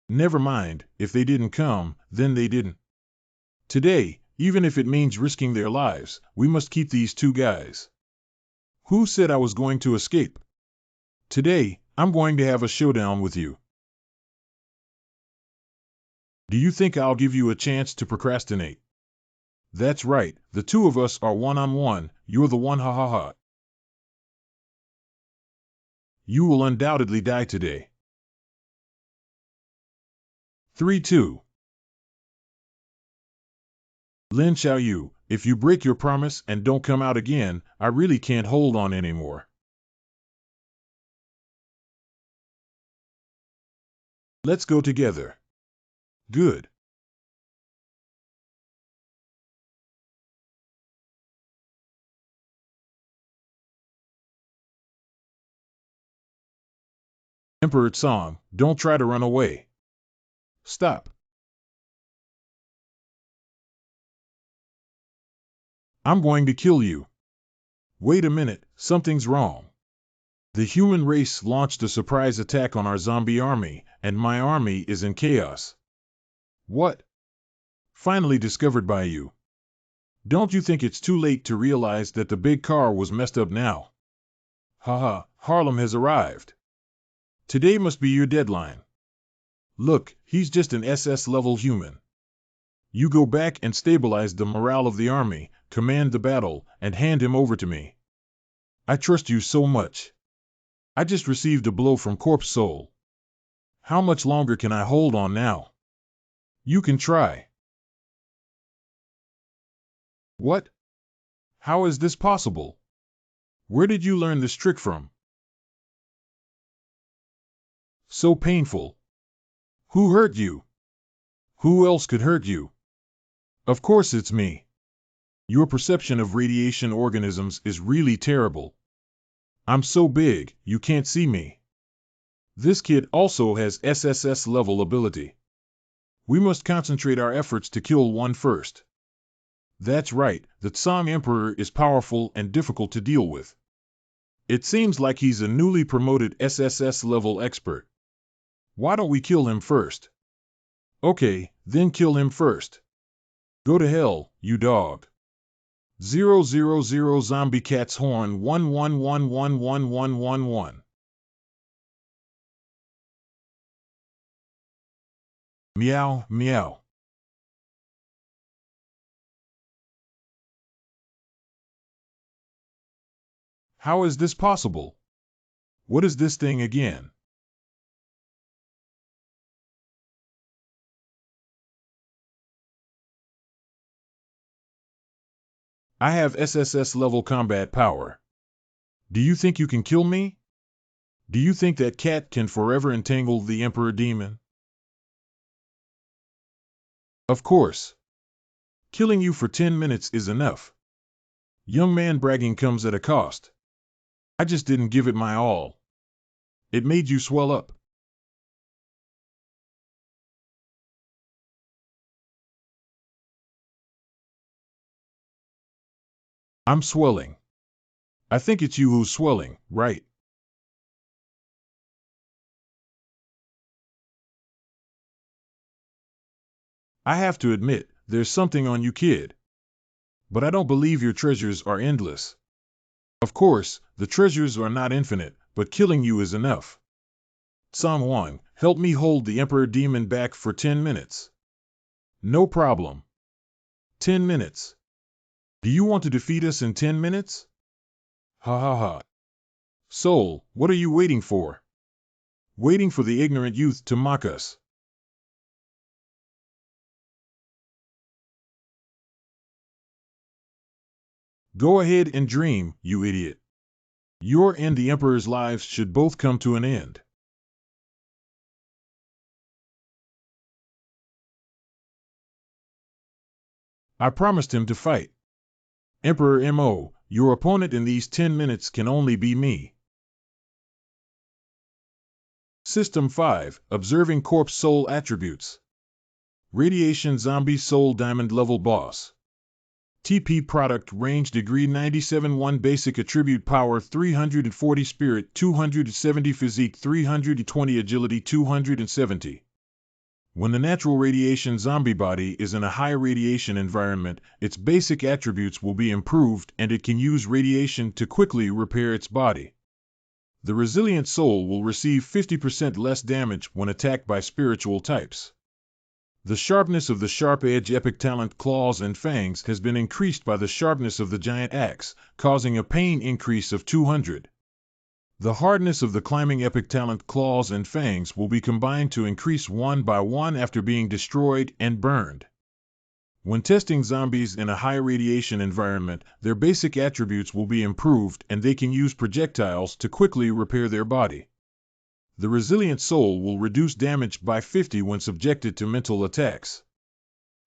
Never mind, if they didn't come, then they didn't. Today, even if it means risking their lives, we must keep these two guys. Who said I was going to escape? Today, I'm going to have a showdown with you. Do you think I'll give you a chance to procrastinate? That's right, the two of us are one-on-one, you're the one ha ha ha. You will undoubtedly die today. 3-2. Lin Xiaoyu, if you break your promise and don't come out again, I really can't hold on anymore. Let's go together. Good. Emperor Tsang, don't try to run away. Stop. I'm going to kill you. Wait a minute, something's wrong. The human race launched a surprise attack on our zombie army, and my army is in chaos. What? Finally discovered by you. Don't you think it's too late to realize that the big car was messed up now? Haha, Harlem has arrived. Today must be your deadline. Look, he's just an SS-level human. You go back and stabilize the morale of the army, command the battle, and hand him over to me. I trust you so much. I just received a blow from Corpse Soul. How much longer can I hold on now? You can try. What? How is this possible? Where did you learn this trick from? So painful. Who hurt you? Who else could hurt you? Of course it's me. Your perception of radiation organisms is really terrible. I'm so big, you can't see me. This kid also has SSS level ability. We must concentrate our efforts to kill one first. That's right, the Tsang Emperor is powerful and difficult to deal with. It seems like he's a newly promoted SSS level expert. Why don't we kill him first? Okay, then kill him first. Go to hell, you dog. 000 Zombie Cat's Horn 1111111. Meow, meow. How is this possible? What is this thing again? I have SSS level combat power. Do you think you can kill me? Do you think that cat can forever entangle the Emperor Demon? Of course. Killing you for 10 minutes is enough. Young man bragging comes at a cost. I just didn't give it my all. It made you swell up. I'm swelling. I think it's you who's swelling, right? I have to admit, there's something on you, kid. But I don't believe your treasures are endless. Of course, the treasures are not infinite, but killing you is enough. San Juan, help me hold the Emperor Demon back for 10 minutes. No problem. 10 minutes. Do you want to defeat us in 10 minutes? Ha ha ha. Soul, what are you waiting for? Waiting for the ignorant youth to mock us. Go ahead and dream, you idiot. Your and the Emperor's lives should both come to an end. I promised him to fight. Emperor M.O., your opponent in these 10 minutes can only be me. System 5, Observing Corpse Soul Attributes. Radiation Zombie Soul Diamond Level Boss. TP Product Range Degree 97 1 Basic Attribute Power 340 Spirit 270 Physique 320 Agility 270. When the natural radiation zombie body is in a high radiation environment, its basic attributes will be improved and it can use radiation to quickly repair its body. The resilient soul will receive 50% less damage when attacked by spiritual types. The sharpness of the Sharp Edge Epic Talent Claws and Fangs has been increased by the sharpness of the Giant Axe, causing a pain increase of 200. The hardness of the Climbing Epic Talent Claws and Fangs will be combined to increase 1 by 1 after being destroyed and burned. When testing zombies in a high radiation environment, their basic attributes will be improved and they can use projectiles to quickly repair their body. The resilient soul will reduce damage by 50 when subjected to mental attacks.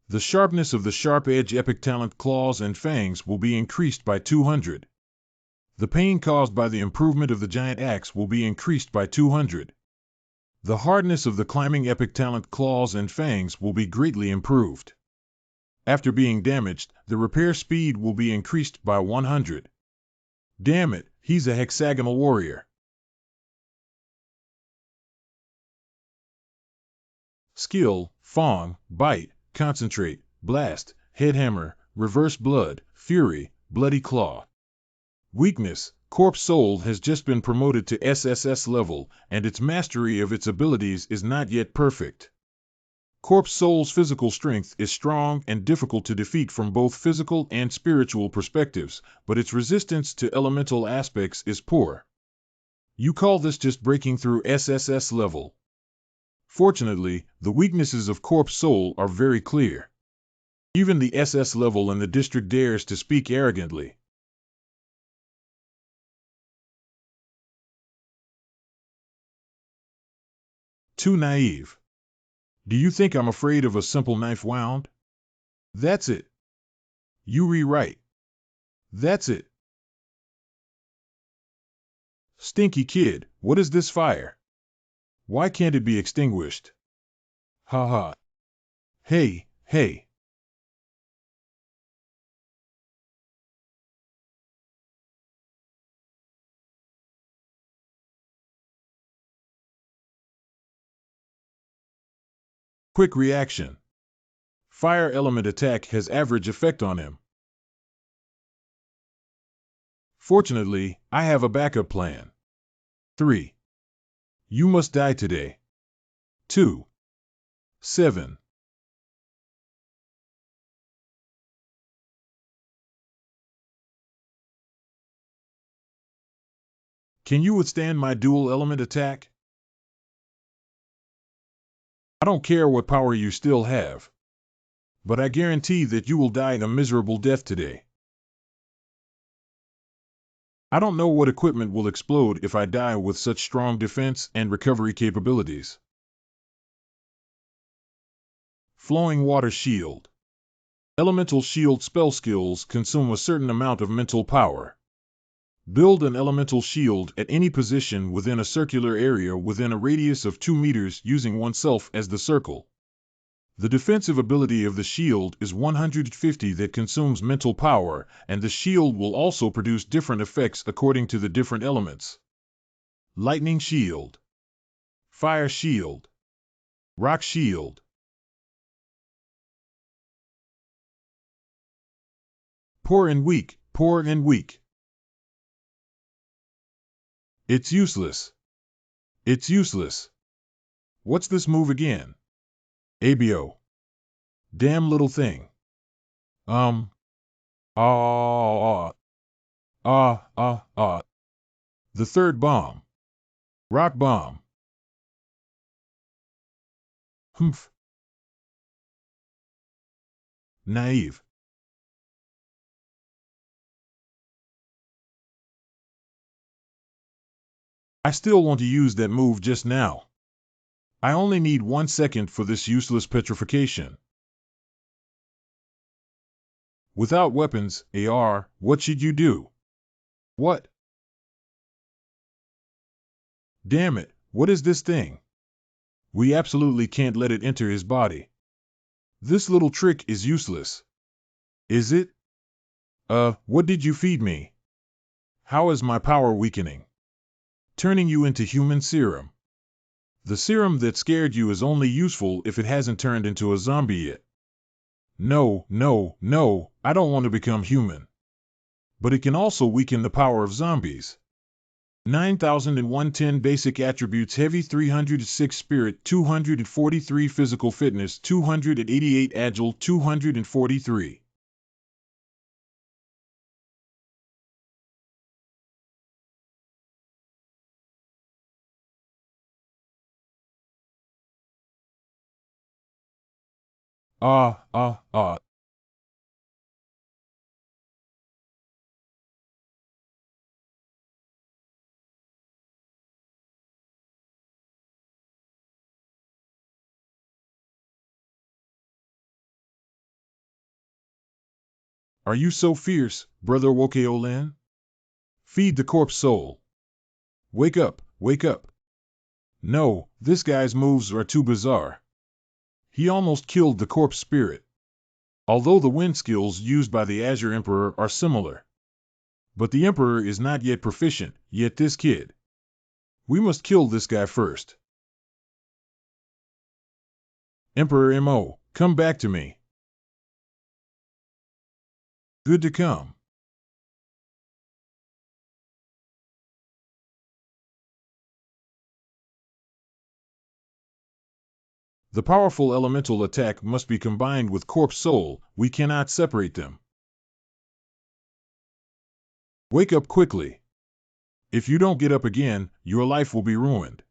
The sharpness of the Sharp Edge Epic Talent Claws and Fangs will be increased by 200. The pain caused by the improvement of the Giant Axe will be increased by 200. The hardness of the Climbing Epic Talent Claws and Fangs will be greatly improved. After being damaged, the repair speed will be increased by 100. Damn it, he's a hexagonal warrior. Skill, Fong, Bite, Concentrate, Blast, Headhammer, Reverse Blood, Fury, Bloody Claw. Weakness, Corpse Soul has just been promoted to SSS level, and its mastery of its abilities is not yet perfect. Corpse Soul's physical strength is strong and difficult to defeat from both physical and spiritual perspectives, but its resistance to elemental aspects is poor. You call this just breaking through SSS level. Fortunately, the weaknesses of Corpse Soul are very clear. Even the SS level in the district dares to speak arrogantly. Too naive. Do you think I'm afraid of a simple knife wound? That's it. You rewrite. That's it. Stinky kid, what is this fire? Why can't it be extinguished? Ha ha. Hey, hey. Quick reaction. Fire element attack has average effect on him. Fortunately, I have a backup plan. 3. You must die today. 2. 7. Can you withstand my dual element attack? I don't care what power you still have. But I guarantee that you will die a miserable death today. I don't know what equipment will explode if I die with such strong defense and recovery capabilities. Flowing Water Shield. Elemental shield spell skills consume a certain amount of mental power. Build an elemental shield at any position within a circular area within a radius of 2 meters using oneself as the circle. The defensive ability of the shield is 150 that consumes mental power, and the shield will also produce different effects according to the different elements. Lightning shield, fire shield, rock shield. Poor and weak, poor and weak. It's useless. It's useless. What's this move again? ABO. Damn little thing. Ah, ah, ah, ah, ah. The third bomb. Rock bomb. Humph. Naive. I still want to use that move just now. I only need 1 second for this useless petrification. Without weapons, AR, what should you do? What? Damn it, what is this thing? We absolutely can't let it enter his body. This little trick is useless. Is it? What did you feed me? How is my power weakening? Turning you into human serum. The serum that scared you is only useful if it hasn't turned into a zombie yet. No, no, no, I don't want to become human. But it can also weaken the power of zombies. 9110 basic attributes: heavy, 306 spirit, 243 physical fitness, 288 agile, 243. Ah, ah, ah. Are you so fierce, Brother Wokeolin? Feed the corpse soul. Wake up, wake up. No, this guy's moves are too bizarre. He almost killed the corpse spirit. Although the wind skills used by the Azure Emperor are similar. But the Emperor is not yet proficient, yet this kid. We must kill this guy first. Emperor M.O., come back to me. Good to come. The powerful elemental attack must be combined with corpse soul, we cannot separate them. Wake up quickly. If you don't get up again, your life will be ruined.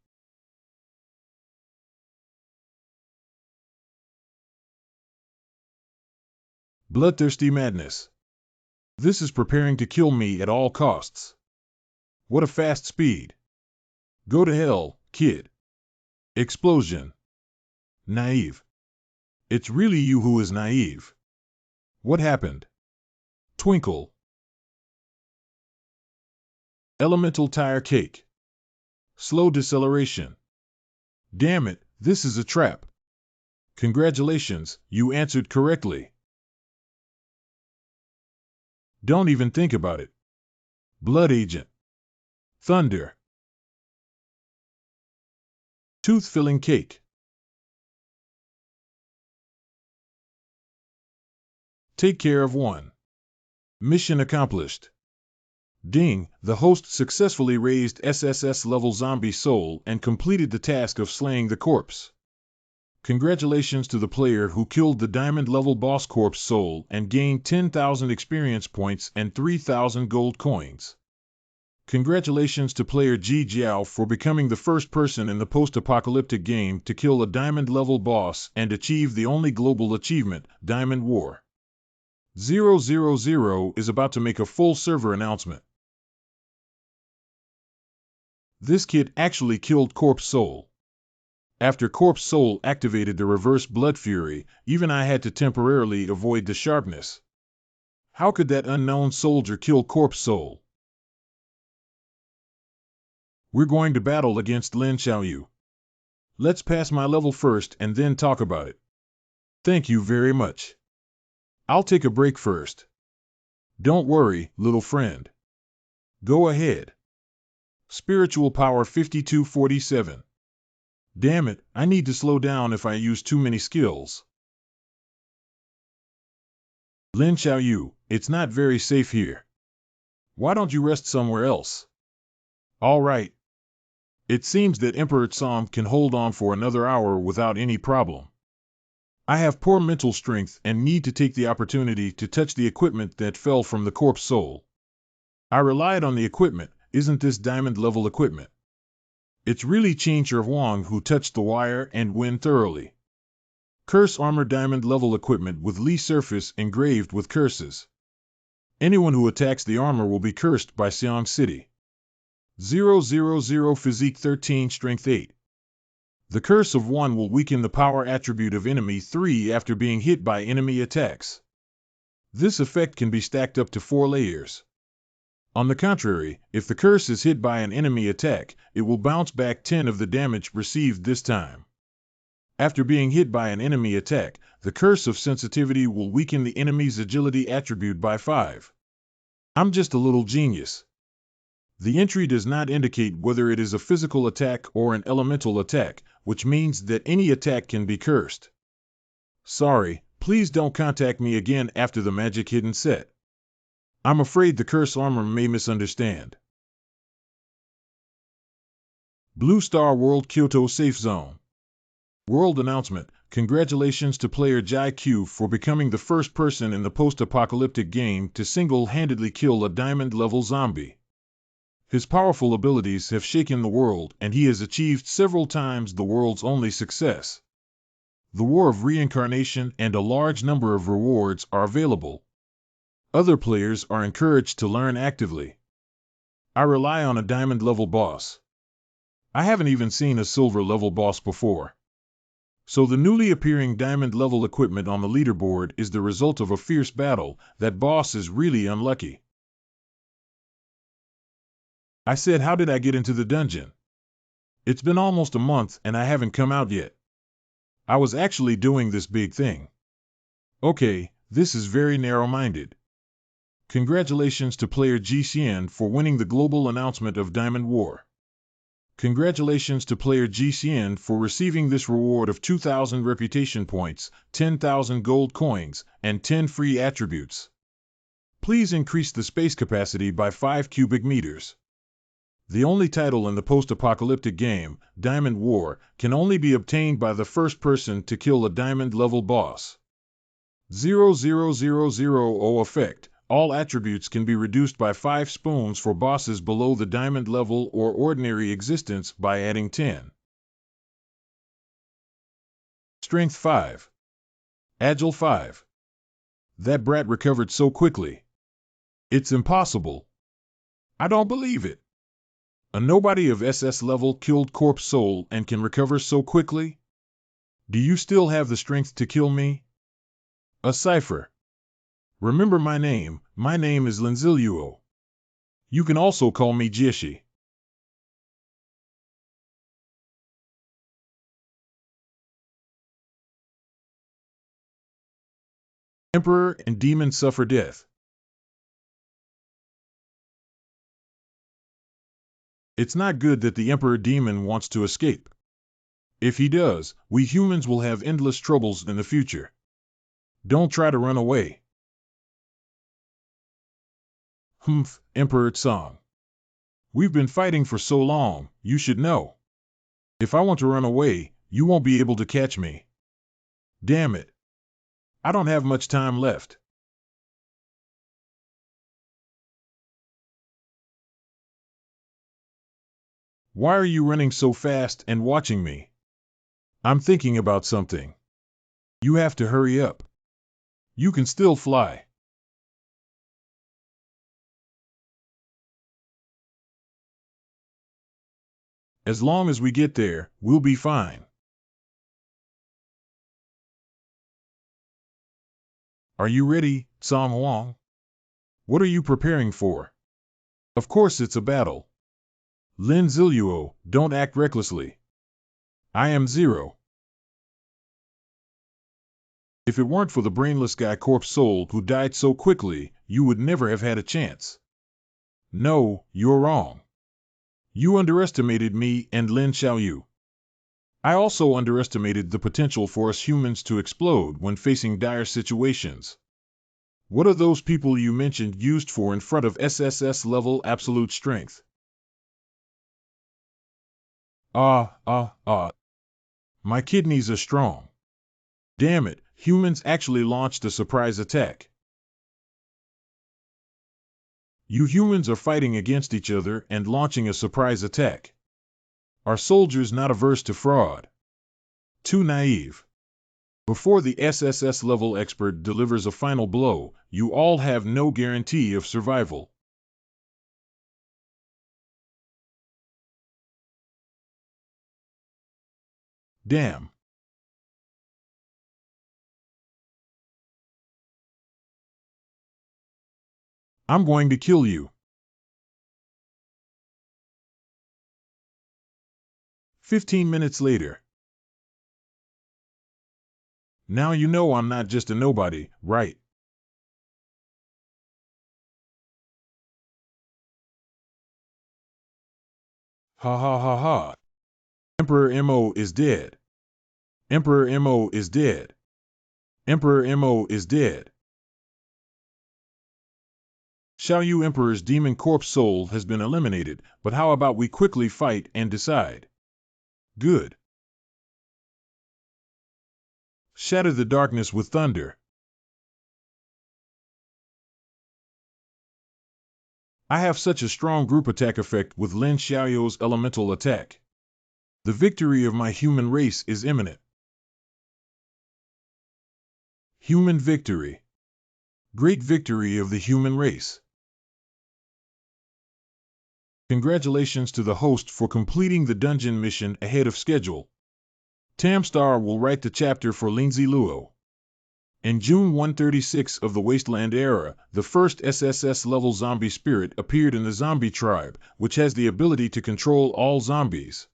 Bloodthirsty madness. This is preparing to kill me at all costs. What a fast speed. Go to hell, kid. Explosion. Naive. It's really you who is naive. What happened? Twinkle. Elemental tire cake. Slow deceleration. Damn it, this is a trap. Congratulations, you answered correctly. Don't even think about it. Blood agent. Thunder. Tooth-filling cake. Take care of one. Mission accomplished. Ding, the host successfully raised SSS-level zombie soul and completed the task of slaying the corpse. Congratulations to the player who killed the diamond-level boss corpse soul and gained 10,000 experience points and 3,000 gold coins. Congratulations to player Ji Jiao for becoming the first person in the post-apocalyptic game to kill a diamond-level boss and achieve the only global achievement, Diamond War. 000 is about to make a full server announcement. This kid actually killed Corpse Soul. After Corpse Soul activated the reverse Blood Fury, even I had to temporarily avoid the sharpness. How could that unknown soldier kill Corpse Soul? We're going to battle against Lin Xiaoyu. Let's pass my level first and then talk about it. Thank you very much. I'll take a break first. Don't worry, little friend. Go ahead. Spiritual power 5247. Damn it, I need to slow down if I use too many skills. Lin Xiaoyu, it's not very safe here. Why don't you rest somewhere else? All right. It seems that Emperor Tsam can hold on for another hour without any problem. I have poor mental strength and need to take the opportunity to touch the equipment that fell from the corpse soul. I relied on the equipment. Isn't this diamond level equipment? It's really Qin Shi Huang who touched the wire and went thoroughly. Curse armor diamond level equipment with Li surface engraved with curses. Anyone who attacks the armor will be cursed by Xiang City. 000 Physique 13 Strength 8. The curse of 1 will weaken the power attribute of enemy 3 after being hit by enemy attacks. This effect can be stacked up to 4 layers. On the contrary, if the curse is hit by an enemy attack, it will bounce back 10 of the damage received this time. After being hit by an enemy attack, the curse of sensitivity will weaken the enemy's agility attribute by 5. I'm just a little genius. The entry does not indicate whether it is a physical attack or an elemental attack, which means that any attack can be cursed. Sorry, please don't contact me again after the magic hidden set. I'm afraid the curse armor may misunderstand. Blue Star World Kyoto Safe Zone. World announcement. Congratulations to player Jai Q for becoming the first person in the post-apocalyptic game to single-handedly kill a diamond-level zombie. His powerful abilities have shaken the world, and he has achieved several times the world's only success. The War of Reincarnation and a large number of rewards are available. Other players are encouraged to learn actively. I rely on a diamond-level boss. I haven't even seen a silver-level boss before. So the newly appearing diamond-level equipment on the leaderboard is the result of a fierce battle. That boss is really unlucky. I said, how did I get into the dungeon? It's been almost a month and I haven't come out yet. I was actually doing this big thing. Okay, this is very narrow-minded. Congratulations to player Ji Xian for winning the global announcement of Diamond War. Congratulations to player Ji Xian for receiving this reward of 2,000 reputation points, 10,000 gold coins, and 10 free attributes. Please increase the space capacity by 5 cubic meters. The only title in the post-apocalyptic game, Diamond War, can only be obtained by the first person to kill a diamond-level boss. 00000 effect. All attributes can be reduced by 5 spoons for bosses below the diamond level or ordinary existence by adding 10. Strength 5. Agile 5. That brat recovered so quickly. It's impossible. I don't believe it. A nobody of SS level killed Corpse Soul and can recover so quickly? Do you still have the strength to kill me? A cipher. Remember my name is Lin Xiaoyu. You can also call me Jieshi. Emperor and demon suffer death. It's not good that the Emperor demon wants to escape. If he does, we humans will have endless troubles in the future. Don't try to run away. Humph, Emperor Tsang. We've been fighting for so long, you should know. If I want to run away, you won't be able to catch me. Damn it. I don't have much time left. Why are you running so fast and watching me? I'm thinking about something. You have to hurry up. You can still fly. As long as we get there, we'll be fine. Are you ready, Tsam Huang? What are you preparing for? Of course it's a battle. Lin Ziluo, don't act recklessly. I am Zero. If it weren't for the brainless guy Corpse Soul who died so quickly, you would never have had a chance. No, you're wrong. You underestimated me and Lin Xiaoyu. I also underestimated the potential for us humans to explode when facing dire situations. What are those people you mentioned used for in front of SSS level absolute strength? My kidneys are strong. Damn it, humans actually launched a surprise attack. You humans are fighting against each other and launching a surprise attack. Are soldiers not averse to fraud? Too naive. Before the SSS level expert delivers a final blow, you all have no guarantee of survival. Damn. I'm going to kill you. 15 minutes later. Now you know I'm not just a nobody, right? Ha ha ha ha. Emperor Mo is dead. Emperor Mo is dead. Emperor Mo is dead. Xiaoyu Emperor's demon corpse soul has been eliminated, but how about we quickly fight and decide? Good. Shatter the darkness with thunder. I have such a strong group attack effect with Lin Xiaoyu's elemental attack. The victory of my human race is imminent. Human victory. Great victory of the human race. Congratulations to the host for completing the dungeon mission ahead of schedule. Tamstar will write the chapter for Lin Ziluo. In June 136 of the Wasteland era, the first SSS-level zombie spirit appeared in the zombie tribe, which has the ability to control all zombies.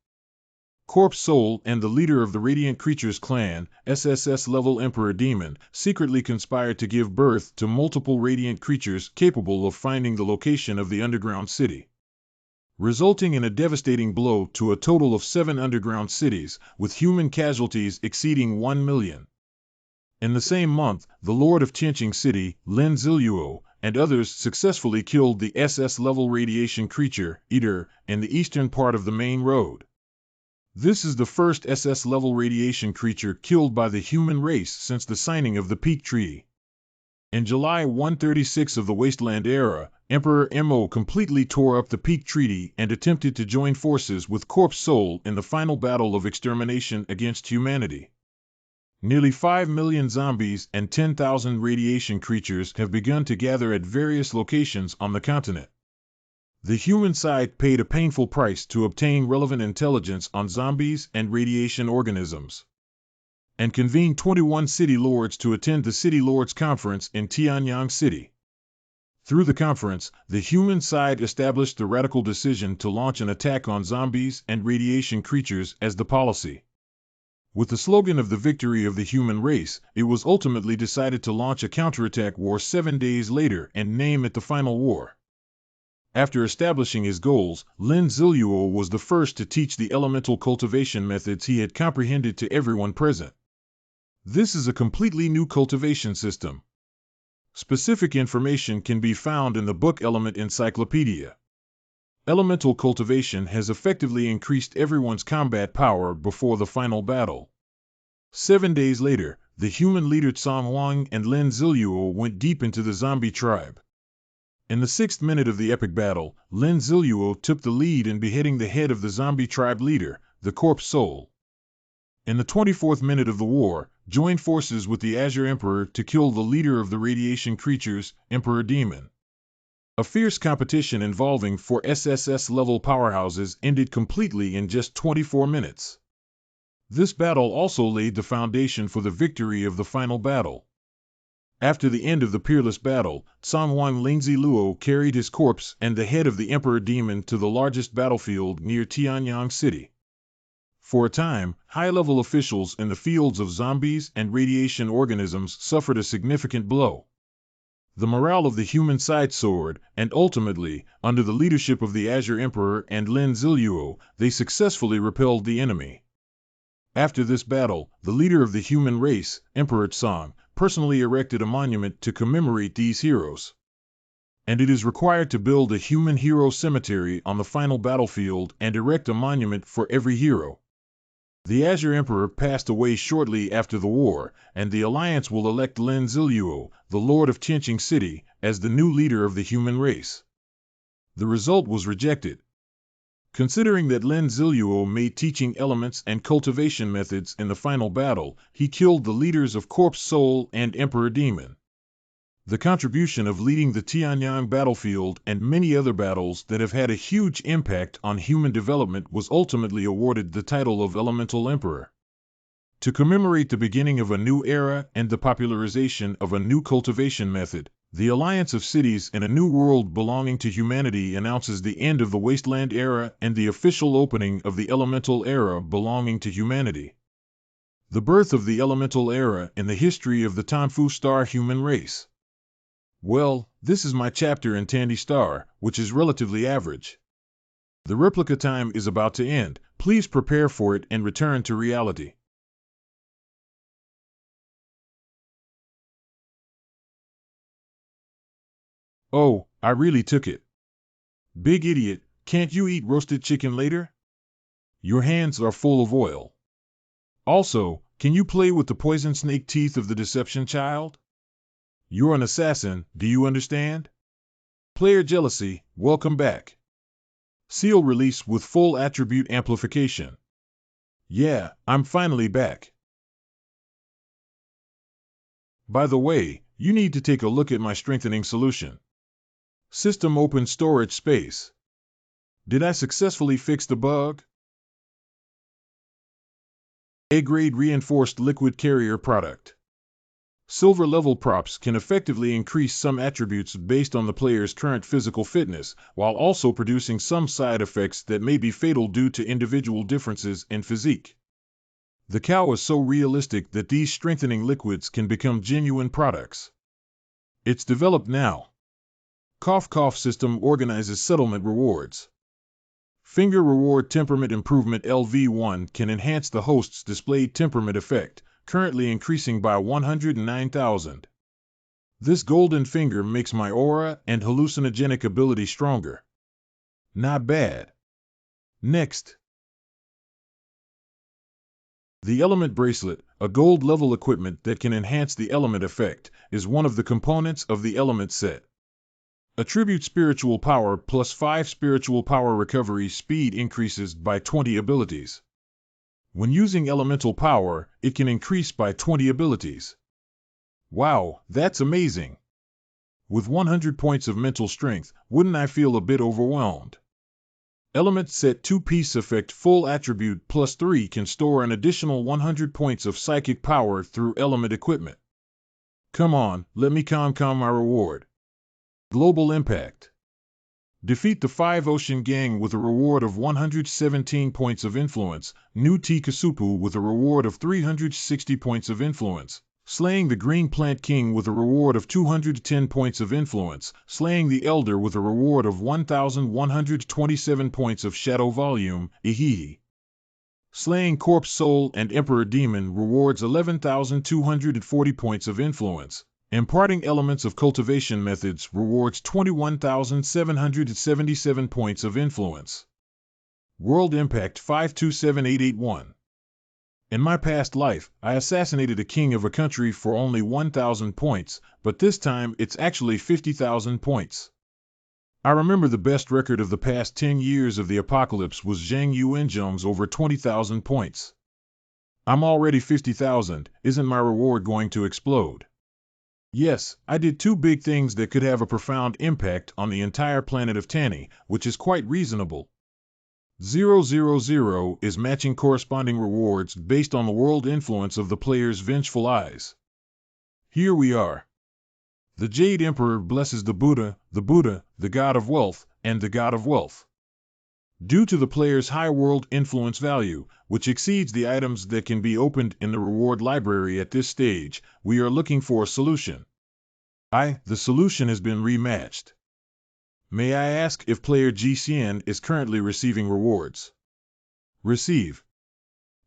Corpse Soul and the leader of the Radiant Creatures clan, SSS-level Emperor Demon, secretly conspired to give birth to multiple Radiant Creatures capable of finding the location of the underground city, resulting in a devastating blow to a total of 7 underground cities, with human casualties exceeding 1 million. In the same month, the Lord of Tianqing City, Lin Ziluo, and others successfully killed the SS-level radiation creature, Eater, in the eastern part of the main road. This is the first SS-level radiation creature killed by the human race since the signing of the Peak Treaty. In July 136 of the Wasteland era, Emperor Mo completely tore up the Peak Treaty and attempted to join forces with Corpse Soul in the final battle of extermination against humanity. Nearly 5 million zombies and 10,000 radiation creatures have begun to gather at various locations on the continent. The human side paid a painful price to obtain relevant intelligence on zombies and radiation organisms, and convened 21 city lords to attend the City Lords Conference in Tianyang City. Through the conference, the human side established the radical decision to launch an attack on zombies and radiation creatures as the policy. With the slogan of the victory of the human race, it was ultimately decided to launch a counterattack war 7 days later and name it the Final War. After establishing his goals, Lin Ziluo was the first to teach the elemental cultivation methods he had comprehended to everyone present. This is a completely new cultivation system. Specific information can be found in the book Element Encyclopedia. Elemental cultivation has effectively increased everyone's combat power before the final battle. 7 days later, the human leader Cong Wang and Lin Ziluo went deep into the zombie tribe. In the 6th minute of the epic battle, Lin Ziluo took the lead in beheading the head of the zombie tribe leader, the Corpse Soul. In the 24th minute of the war, joined forces with the Azure Emperor to kill the leader of the radiation creatures, Emperor Demon. A fierce competition involving 4 SSS-level powerhouses ended completely in just 24 minutes. This battle also laid the foundation for the victory of the final battle. After the end of the peerless battle, San Juan Lingzi Luo carried his corpse and the head of the Emperor Demon to the largest battlefield near Tianyang City. For a time, high-level officials in the fields of zombies and radiation organisms suffered a significant blow. The morale of the human side soared, and ultimately, under the leadership of the Azure Emperor and Lin Ziluo, they successfully repelled the enemy. After this battle, the leader of the human race, Emperor Tsang, personally erected a monument to commemorate these heroes. And it is required to build a human hero cemetery on the final battlefield and erect a monument for every hero. The Azure Emperor passed away shortly after the war, and the Alliance will elect Lin Ziluo, the Lord of Tianqing City, as the new leader of the human race. The result was rejected. Considering that Lin Ziluo made teaching elements and cultivation methods in the final battle, he killed the leaders of Corpse Soul and Emperor Demon. The contribution of leading the Tianyang battlefield and many other battles that have had a huge impact on human development was ultimately awarded the title of Elemental Emperor. To commemorate the beginning of a new era and the popularization of a new cultivation method, the Alliance of Cities in a New World Belonging to Humanity announces the end of the Wasteland Era and the official opening of the Elemental Era Belonging to Humanity. The birth of the Elemental Era in the history of the Tanfu Star human race. Well, this is my chapter in Tandy Star, which is relatively average. The replica time is about to end. Please prepare for it and return to reality. Oh, I really took it. Big idiot, can't you eat roasted chicken later? Your hands are full of oil. Also, can you play with the poison snake teeth of the deception child? You're an assassin, do you understand? Player jealousy, welcome back. Seal release with full attribute amplification. Yeah, I'm finally back. By the way, you need to take a look at my strengthening solution. System open storage space. Did I successfully fix the bug? A-grade reinforced liquid carrier product. Silver level props can effectively increase some attributes based on the player's current physical fitness, while also producing some side effects that may be fatal due to individual differences in physique. The cow is so realistic that these strengthening liquids can become genuine products. It's developed now. Cough Cough system organizes settlement rewards. Finger Reward Temperament Improvement LV1 can enhance the host's displayed temperament effect, currently increasing by 109,000. This golden finger makes my aura and hallucinogenic ability stronger. Not bad. Next. The Element Bracelet, a gold-level equipment that can enhance the element effect, is one of the components of the element set. Attribute Spiritual Power plus 5 Spiritual Power recovery speed increases by 20 abilities. When using elemental power, it can increase by 20 abilities. Wow, that's amazing! With 100 points of mental strength, wouldn't I feel a bit overwhelmed? Element Set 2-piece effect Full Attribute plus 3 can store an additional 100 points of psychic power through element equipment. Come on, let me calm my reward. Global Impact. Defeat the 5 Ocean Gang with a reward of 117 points of influence, New Tikasupu with a reward of 360 points of influence, slaying the Green Plant King with a reward of 210 points of influence, slaying the Elder with a reward of 1,127 points of shadow volume, Ihihi. Slaying Corpse Soul and Emperor Demon rewards 11,240 points of influence. Imparting Elements of Cultivation Methods rewards 21,777 points of influence. World Impact 527881. In my past life, I assassinated a king of a country for only 1,000 points, but this time it's actually 50,000 points. I remember the best record of the past 10 years of the apocalypse was Zhang Yuanzheng's over 20,000 points. I'm already 50,000, isn't my reward going to explode? Yes, I did 2 big things that could have a profound impact on the entire planet of Tanny, which is quite reasonable. 000 is matching corresponding rewards based on the world influence of the player's vengeful eyes. Here we are. The Jade Emperor blesses the Buddha, the god of wealth, and the god of wealth. Due to the player's high world influence value, which exceeds the items that can be opened in the reward library at this stage, we are looking for a solution. The solution has been rematched. May I ask if player GCN is currently receiving rewards? Receive.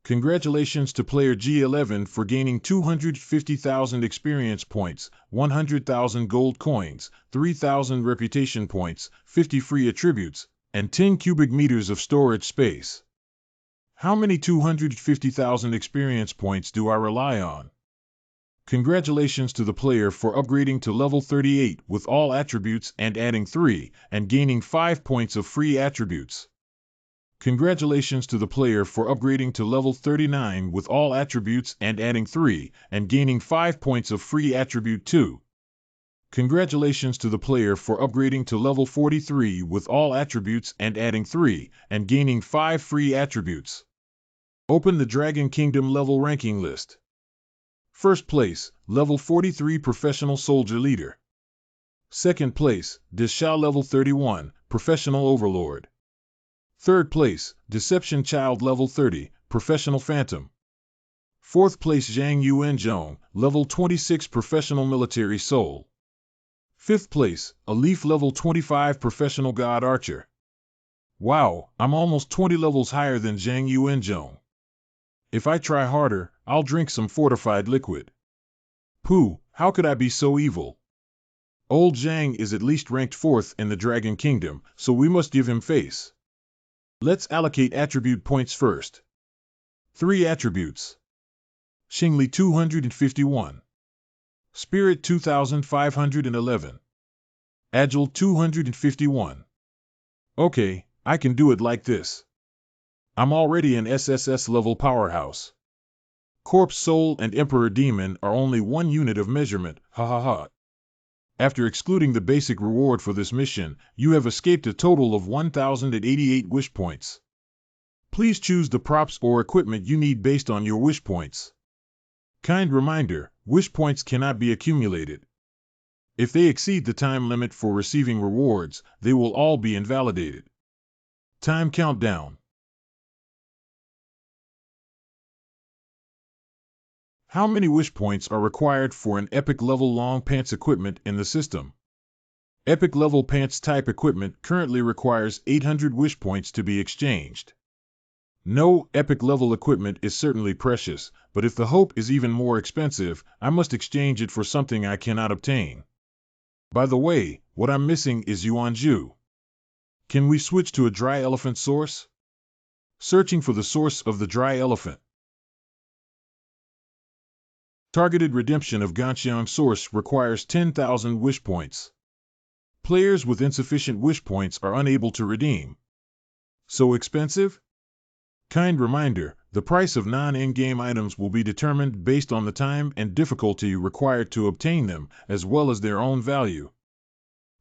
Congratulations to player G11 for gaining 250,000 experience points, 100,000 gold coins, 3,000 reputation points, 50 free attributes, and 10 cubic meters of storage space. How many 250,000 experience points do I rely on? Congratulations to the player for upgrading to level 38 with all attributes and adding 3, and gaining 5 points of free attributes. Congratulations to the player for upgrading to level 39 with all attributes and adding 3, and gaining 5 points of free attribute 2. Congratulations to the player for upgrading to level 43 with all attributes and adding 3, and gaining 5 free attributes. Open the Dragon Kingdom level ranking list. First place, level 43 Professional Soldier Leader. Second place, Deshao level 31, Professional Overlord. Third place, Deception Child level 30, Professional Phantom. Fourth place, Zhang Yuanzhong, level 26 Professional Military Soul. Fifth place, Alif level 25 Professional God Archer. Wow, I'm almost 20 levels higher than Zhang Yuanzhong. If I try harder, I'll drink some fortified liquid. Pooh, how could I be so evil? Old Zhang is at least ranked 4th in the Dragon Kingdom, so we must give him face. Let's allocate attribute points first. 3 attributes. Xingli 251. Spirit 2511. Agile 251. Okay, I can do it like this. I'm already an SSS level powerhouse. Corpse Soul and Emperor Demon are only 1 unit of measurement, ha ha ha. After excluding the basic reward for this mission, you have escaped a total of 1,088 wish points. Please choose the props or equipment you need based on your wish points. Kind reminder, wish points cannot be accumulated. If they exceed the time limit for receiving rewards, they will all be invalidated. Time countdown. How many wish points are required for an epic level long pants equipment in the system? Epic level pants type equipment currently requires 800 wish points to be exchanged. No, epic level equipment is certainly precious, but if the hope is even more expensive, I must exchange it for something I cannot obtain. By the way, what I'm missing is Yuanzhu. Can we switch to a dry elephant source? Searching for the source of the dry elephant. Targeted redemption of Ganxiang source requires 10,000 wish points. Players with insufficient wish points are unable to redeem. So expensive? Kind reminder, the price of non-in-game items will be determined based on the time and difficulty required to obtain them, as well as their own value.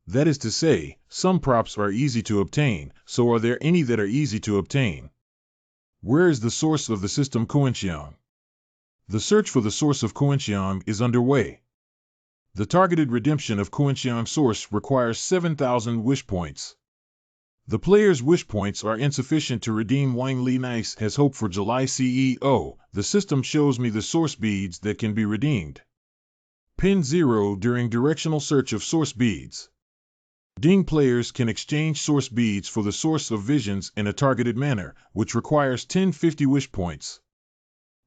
That is to say, some props are easy to obtain, so are there any that are easy to obtain? Where is the source of the system Kuanxiang? The search for the source of Kuanxiang is underway. The targeted redemption of Kuanxiang source requires 7,000 wish points. The player's wish points are insufficient to redeem Wang Li Nice has hope for July CEO. The system shows me the source beads that can be redeemed. Pin 0 during directional search of source beads. Ding players can exchange source beads for the source of visions in a targeted manner, which requires 1050 wish points.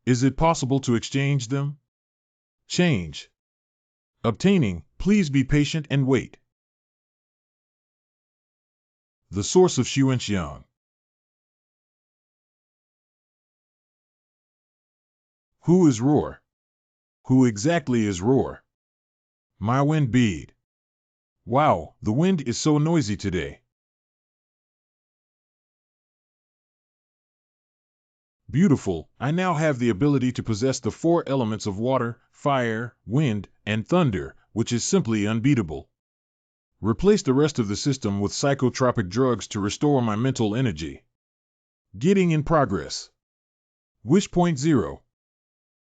Is it possible to exchange them? Change. Obtaining, please be patient and wait. The source of Xuanxiang. Who is Roar? Who exactly is Roar? My wind bead. Wow, the wind is so noisy today. Beautiful, I now have the ability to possess the 4 elements of water, fire, wind, and thunder, which is simply unbeatable. Replace the rest of the system with psychotropic drugs to restore my mental energy. Getting in progress. Wish point 0.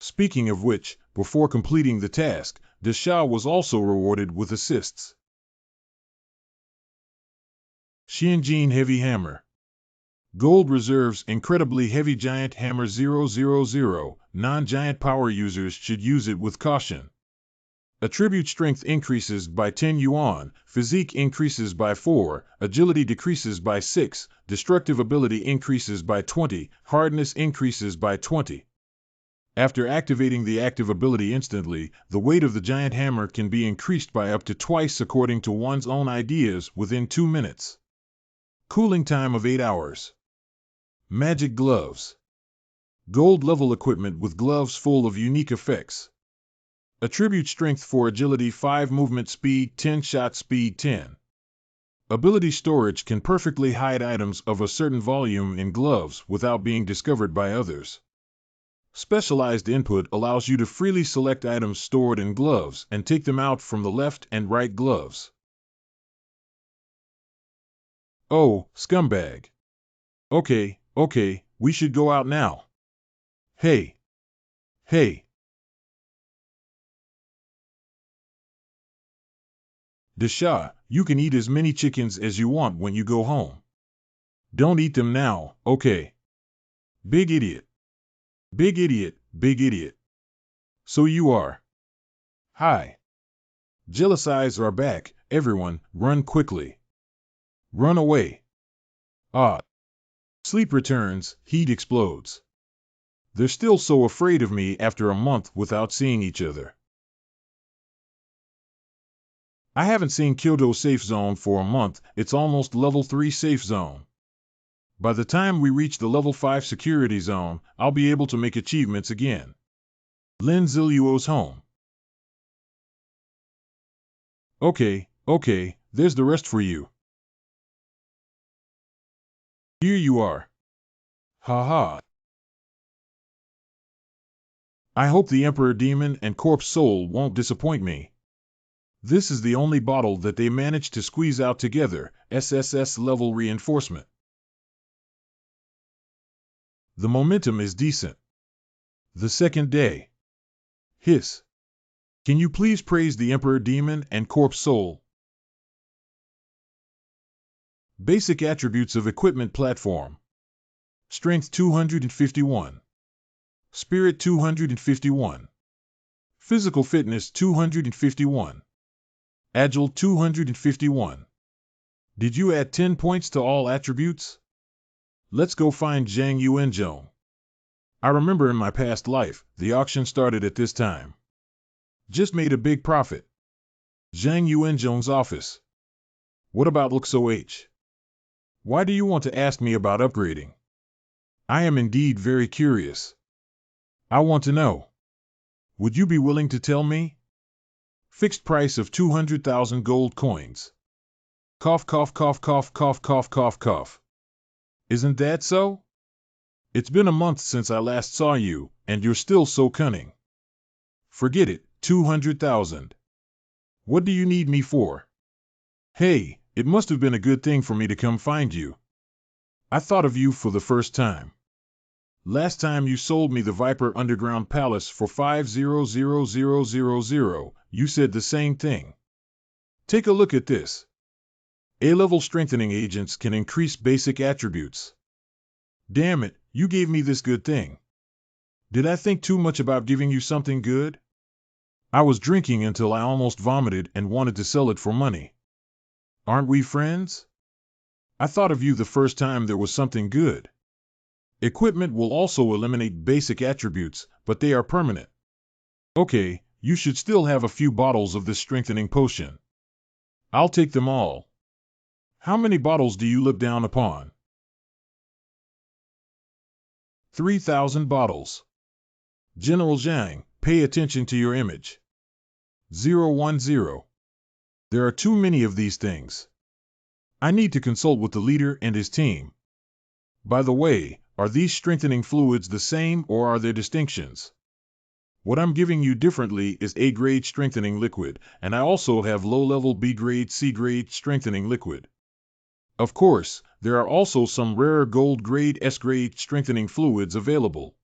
Speaking of which, before completing the task, Disha was also rewarded with assists. Xianjin Heavy Hammer. Gold reserves incredibly heavy giant hammer 000. Non-giant power users should use it with caution. Attribute strength increases by 10 yuan, physique increases by 4, agility decreases by 6, destructive ability increases by 20, hardness increases by 20. After activating the active ability instantly, the weight of the giant hammer can be increased by up to twice according to one's own ideas within 2 minutes. Cooling time of 8 hours. Magic gloves. Gold level equipment with gloves full of unique effects. Attribute strength for agility 5, movement speed 10, shot speed 10. Ability storage can perfectly hide items of a certain volume in gloves without being discovered by others. Specialized input allows you to freely select items stored in gloves and take them out from the left and right gloves. Oh, scumbag. Okay, we should go out now. Hey. Disha, you can eat as many chickens as you want when you go home. Don't eat them now, okay? Big idiot. Big idiot. So you are. Hi. Jealous eyes are back, everyone, run quickly. Run away. Ah. Sleep returns, heat explodes. They're still so afraid of me after a month without seeing each other. I haven't seen Kyoto Safe Zone for a month, it's almost level 3 safe zone. By the time we reach the level 5 security zone, I'll be able to make achievements again. Lin Ziluo's home. Okay, there's the rest for you. Here you are. Ha. I hope the Emperor Demon and Corpse Soul won't disappoint me. This is the only bottle that they managed to squeeze out together, SSS level reinforcement. The momentum is decent. The second day. Hiss. Can you please praise the Emperor Demon and Corpse Soul? Basic attributes of equipment platform. Strength 251. Spirit 251. Physical fitness 251. Agile 251. Did you add 10 points to all attributes? Let's go find Zhang Yuanzhong. I remember in my past life, the auction started at this time. Just made a big profit. Zhang Yuanzhong's office. What about Luxo H? Why do you want to ask me about upgrading? I am indeed very curious. I want to know. Would you be willing to tell me? Fixed price of 200,000 gold coins. Cough. Isn't that so? It's been a month since I last saw you, and you're still so cunning. Forget it, 200,000. What do you need me for? Hey, it must have been a good thing for me to come find you. I thought of you for the first time. Last time you sold me the Viper Underground Palace for 500,000, you said the same thing. Take a look at this. A-level strengthening agents can increase basic attributes. Damn it, you gave me this good thing. Did I think too much about giving you something good? I was drinking until I almost vomited and wanted to sell it for money. Aren't we friends? I thought of you the first time there was something good. Equipment will also eliminate basic attributes, but they are permanent. Okay, you should still have a few bottles of this strengthening potion. I'll take them all. How many bottles do you look down upon? 3,000 bottles. General Zhang, pay attention to your image. 010. There are too many of these things. I need to consult with the leader and his team. By the way, are these strengthening fluids the same or are there distinctions? What I'm giving you differently is A-grade strengthening liquid, and I also have low-level B-grade, C-grade strengthening liquid. Of course, there are also some rarer gold-grade, S-grade strengthening fluids available.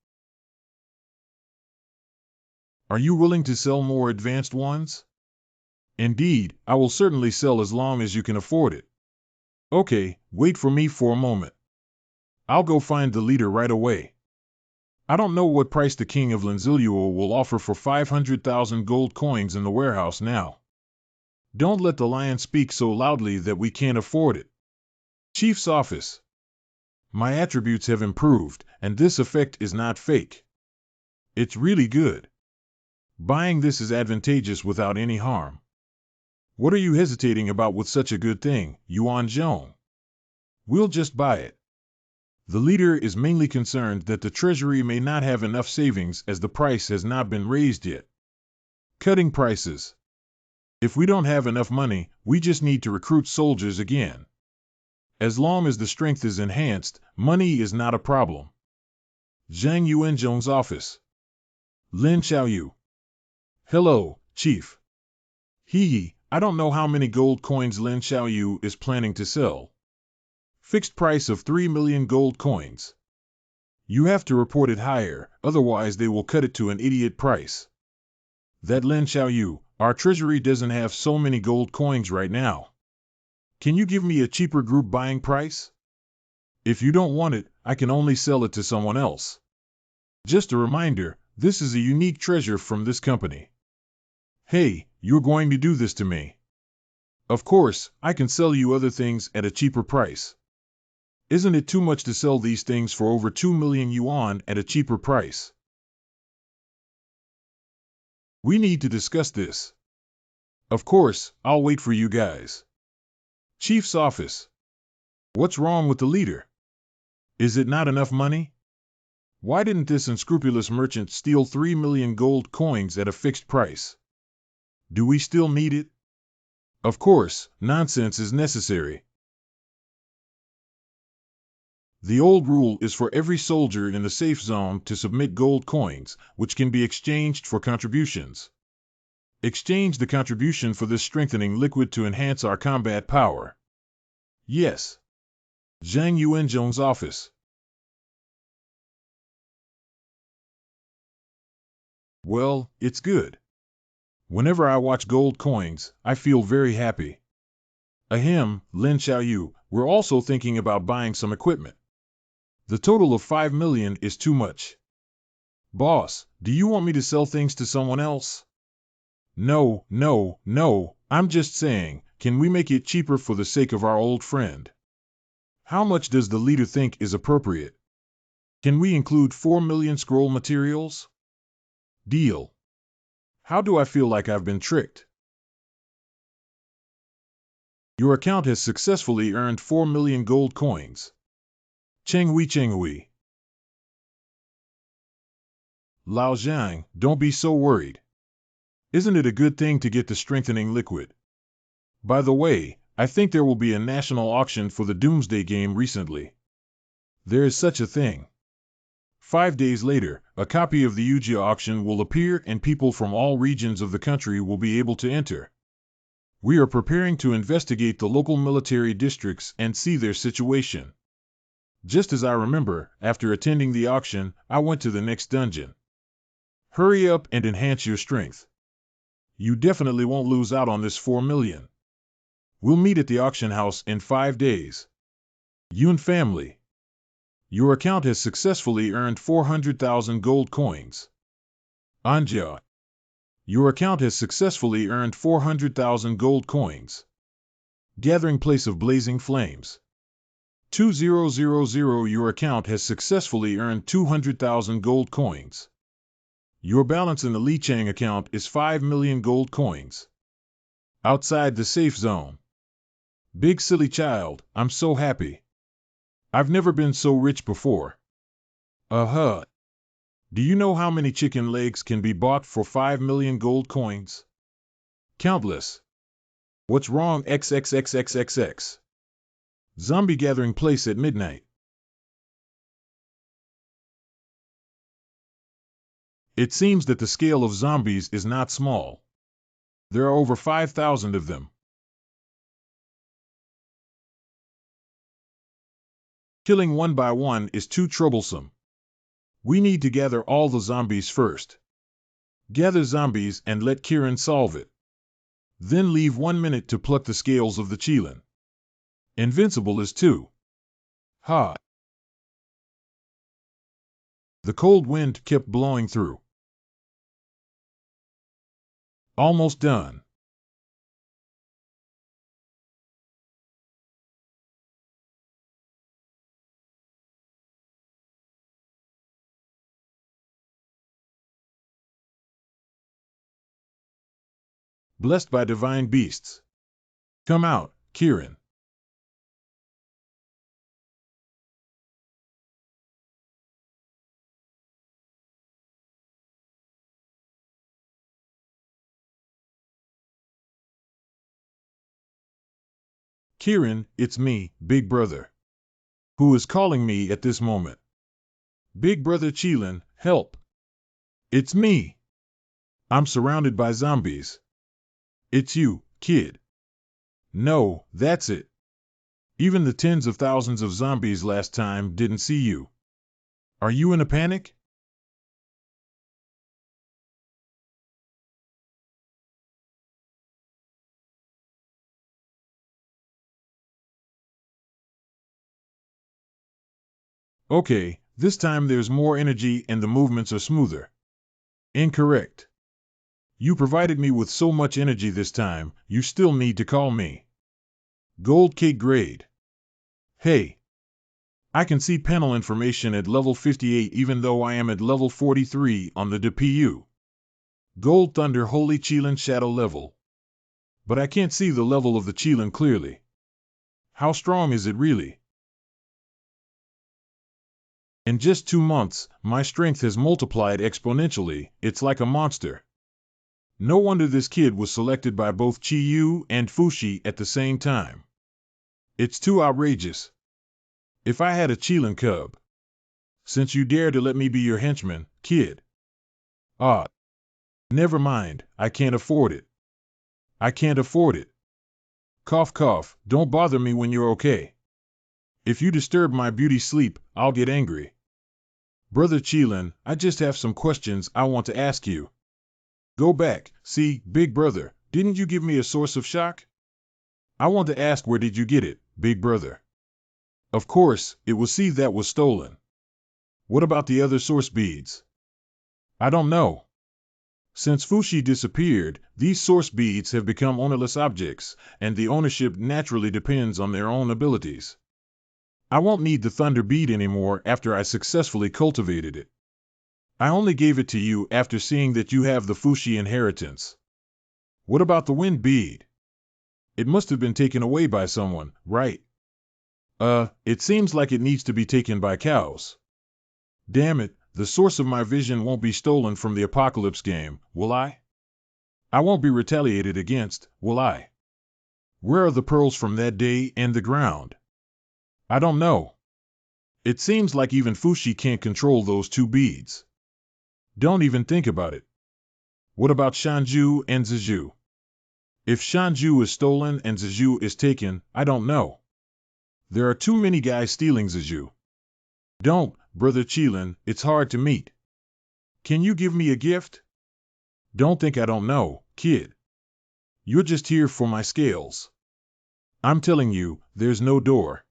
Are you willing to sell more advanced ones? Indeed, I will certainly sell as long as you can afford it. Okay, wait for me for a moment. I'll go find the leader right away. I don't know what price the king of Lenzilluo will offer for 500,000 gold coins in the warehouse now. Don't let the lion speak so loudly that we can't afford it. Chief's office. My attributes have improved, and this effect is not fake. It's really good. Buying this is advantageous without any harm. What are you hesitating about with such a good thing, Yuan Zhong? We'll just buy it. The leader is mainly concerned that the treasury may not have enough savings as the price has not been raised yet. Cutting prices. If we don't have enough money, we just need to recruit soldiers again. As long as the strength is enhanced, money is not a problem. Zhang Yuanzhong's office. Lin Xiaoyu. Hello, Chief. I don't know how many gold coins Lin Xiaoyu is planning to sell. Fixed price of 3 million gold coins. You have to report it higher, otherwise they will cut it to an idiot price. That Lin Xiaoyu, our treasury doesn't have so many gold coins right now. Can you give me a cheaper group buying price? If you don't want it, I can only sell it to someone else. Just a reminder, this is a unique treasure from this company. Hey, you're going to do this to me. Of course, I can sell you other things at a cheaper price. Isn't it too much to sell these things for over 2 million yuan at a cheaper price? We need to discuss this. Of course, I'll wait for you guys. Chief's office. What's wrong with the leader? Is it not enough money? Why didn't this unscrupulous merchant steal 3 million gold coins at a fixed price? Do we still need it? Of course, nonsense is necessary. The old rule is for every soldier in the safe zone to submit gold coins, which can be exchanged for contributions. Exchange the contribution for this strengthening liquid to enhance our combat power. Yes. Zhang Yuanzhong's office. Well, it's good. Whenever I watch gold coins, I feel very happy. Ahem, Lin Xiaoyu, we're also thinking about buying some equipment. The total of 5 million is too much. Boss, do you want me to sell things to someone else? No, I'm just saying, can we make it cheaper for the sake of our old friend? How much does the leader think is appropriate? Can we include 4 million scroll materials? Deal. How do I feel like I've been tricked? Your account has successfully earned 4 million gold coins. Chenghui. Lao Zhang, don't be so worried. Isn't it a good thing to get the strengthening liquid? By the way, I think there will be a national auction for the Doomsday game recently. There is such a thing. 5 days later, a copy of the Yuji auction will appear and people from all regions of the country will be able to enter. We are preparing to investigate the local military districts and see their situation. Just as I remember, after attending the auction, I went to the next dungeon. Hurry up and enhance your strength. You definitely won't lose out on this 4 million. We'll meet at the auction house in 5 days. Yun family. Your account has successfully earned 400,000 gold coins. Anja. Your account has successfully earned 400,000 gold coins. Gathering place of blazing flames. 2000 Your account has successfully earned 200,000 gold coins. Your balance in the Lichang account is 5 million gold coins. Outside the safe zone. Big silly child, I'm so happy. I've never been so rich before. Do you know how many chicken legs can be bought for 5 million gold coins? Countless. What's wrong XXXXXX? Zombie gathering place at midnight. It seems that the scale of zombies is not small. There are over 5,000 of them. Killing one by one is too troublesome. We need to gather all the zombies first. Gather zombies and let Kieran solve it. Then leave 1 minute to pluck the scales of the Qilin. Invincible is 2. Ha! The cold wind kept blowing through. Almost done. Blessed by divine beasts. Come out, Kieran. Kieran, it's me, Big Brother. Who is calling me at this moment? Big Brother Qilin, help. It's me. I'm surrounded by zombies. It's you, kid. No, that's it. Even the tens of thousands of zombies last time didn't see you. Are you in a panic? Okay, this time there's more energy and the movements are smoother. Incorrect. You provided me with so much energy this time, you still need to call me Gold Cake Grade. Hey. I can see panel information at level 58 even though I am at level 43 on the DPU. Gold Thunder Holy Qilin Shadow level. But I can't see the level of the Qilin clearly. How strong is it really? In just 2 months, my strength has multiplied exponentially. It's like a monster. No wonder this kid was selected by both Qiyu and Fushi at the same time. It's too outrageous. If I had a Qilin cub. Since you dare to let me be your henchman, kid. Ah. Never mind, I can't afford it. I can't afford it. Cough cough, don't bother me when you're okay. If you disturb my beauty sleep, I'll get angry. Brother Qilin, I just have some questions I want to ask you. Go back, see, Big Brother, didn't you give me a source of shock? I want to ask where did you get it, Big Brother? Of course, it was seed that was stolen. What about the other source beads? I don't know. Since Fushi disappeared, these source beads have become ownerless objects, and the ownership naturally depends on their own abilities. I won't need the thunder bead anymore after I successfully cultivated it. I only gave it to you after seeing that you have the Fushi inheritance. What about the wind bead? It must have been taken away by someone, right? It seems like it needs to be taken by cows. Damn it, the source of my vision won't be stolen from the Apocalypse game, will I? I won't be retaliated against, will I? Where are the pearls from that day and the ground? I don't know. It seems like even Fushi can't control those 2 beads. Don't even think about it. What about Shanju and Zizhu? If Shanju is stolen and Zizhu is taken, I don't know. There are too many guys stealing Zizhu. Don't, Brother Qilin, it's hard to meet. Can you give me a gift? Don't think I don't know, kid. You're just here for my scales. I'm telling you, there's no door.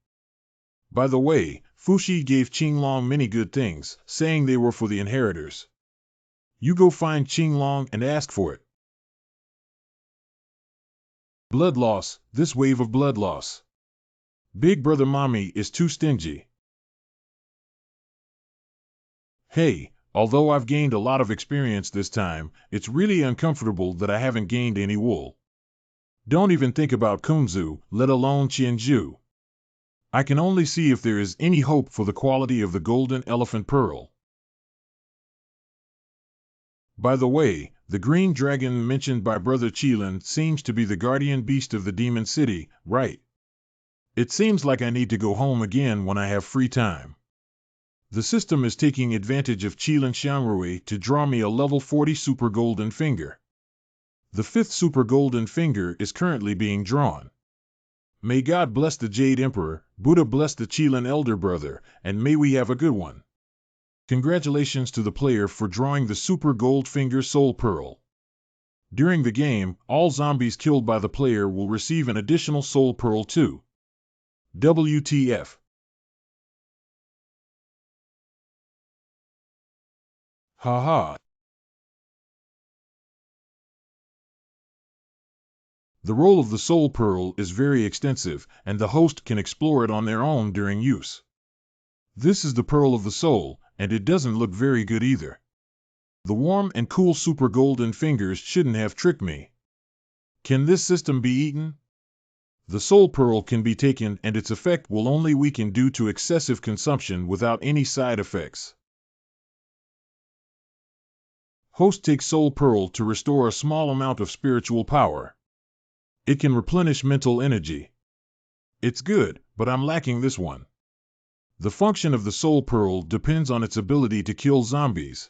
By the way, Fushi gave Qinglong many good things, saying they were for the inheritors. You go find Qinglong and ask for it. Blood loss, this wave of blood loss. Big Brother Mommy is too stingy. Hey, although I've gained a lot of experience this time, it's really uncomfortable that I haven't gained any wool. Don't even think about Kunzu, let alone Qianju. I can only see if there is any hope for the quality of the golden elephant pearl. By the way, the green dragon mentioned by Brother Qilin seems to be the guardian beast of the Demon City, right? It seems like I need to go home again when I have free time. The system is taking advantage of Qilin Xiangrui to draw me a level 40 Super Golden Finger. The 5th Super Golden Finger is currently being drawn. May God bless the Jade Emperor, Buddha bless the Qilin Elder Brother, and may we have a good one. Congratulations to the player for drawing the Super Goldfinger Soul Pearl. During the game, all zombies killed by the player will receive an additional Soul Pearl too. WTF. Haha. The role of the Soul Pearl is very extensive, and the host can explore it on their own during use. This is the Pearl of the Soul, and it doesn't look very good either. The warm and cool Super Golden Fingers shouldn't have tricked me. Can this system be eaten? The Soul Pearl can be taken, and its effect will only weaken due to excessive consumption without any side effects. Host takes Soul Pearl to restore a small amount of spiritual power. It can replenish mental energy. It's good, but I'm lacking this one. The function of the Soul Pearl depends on its ability to kill zombies.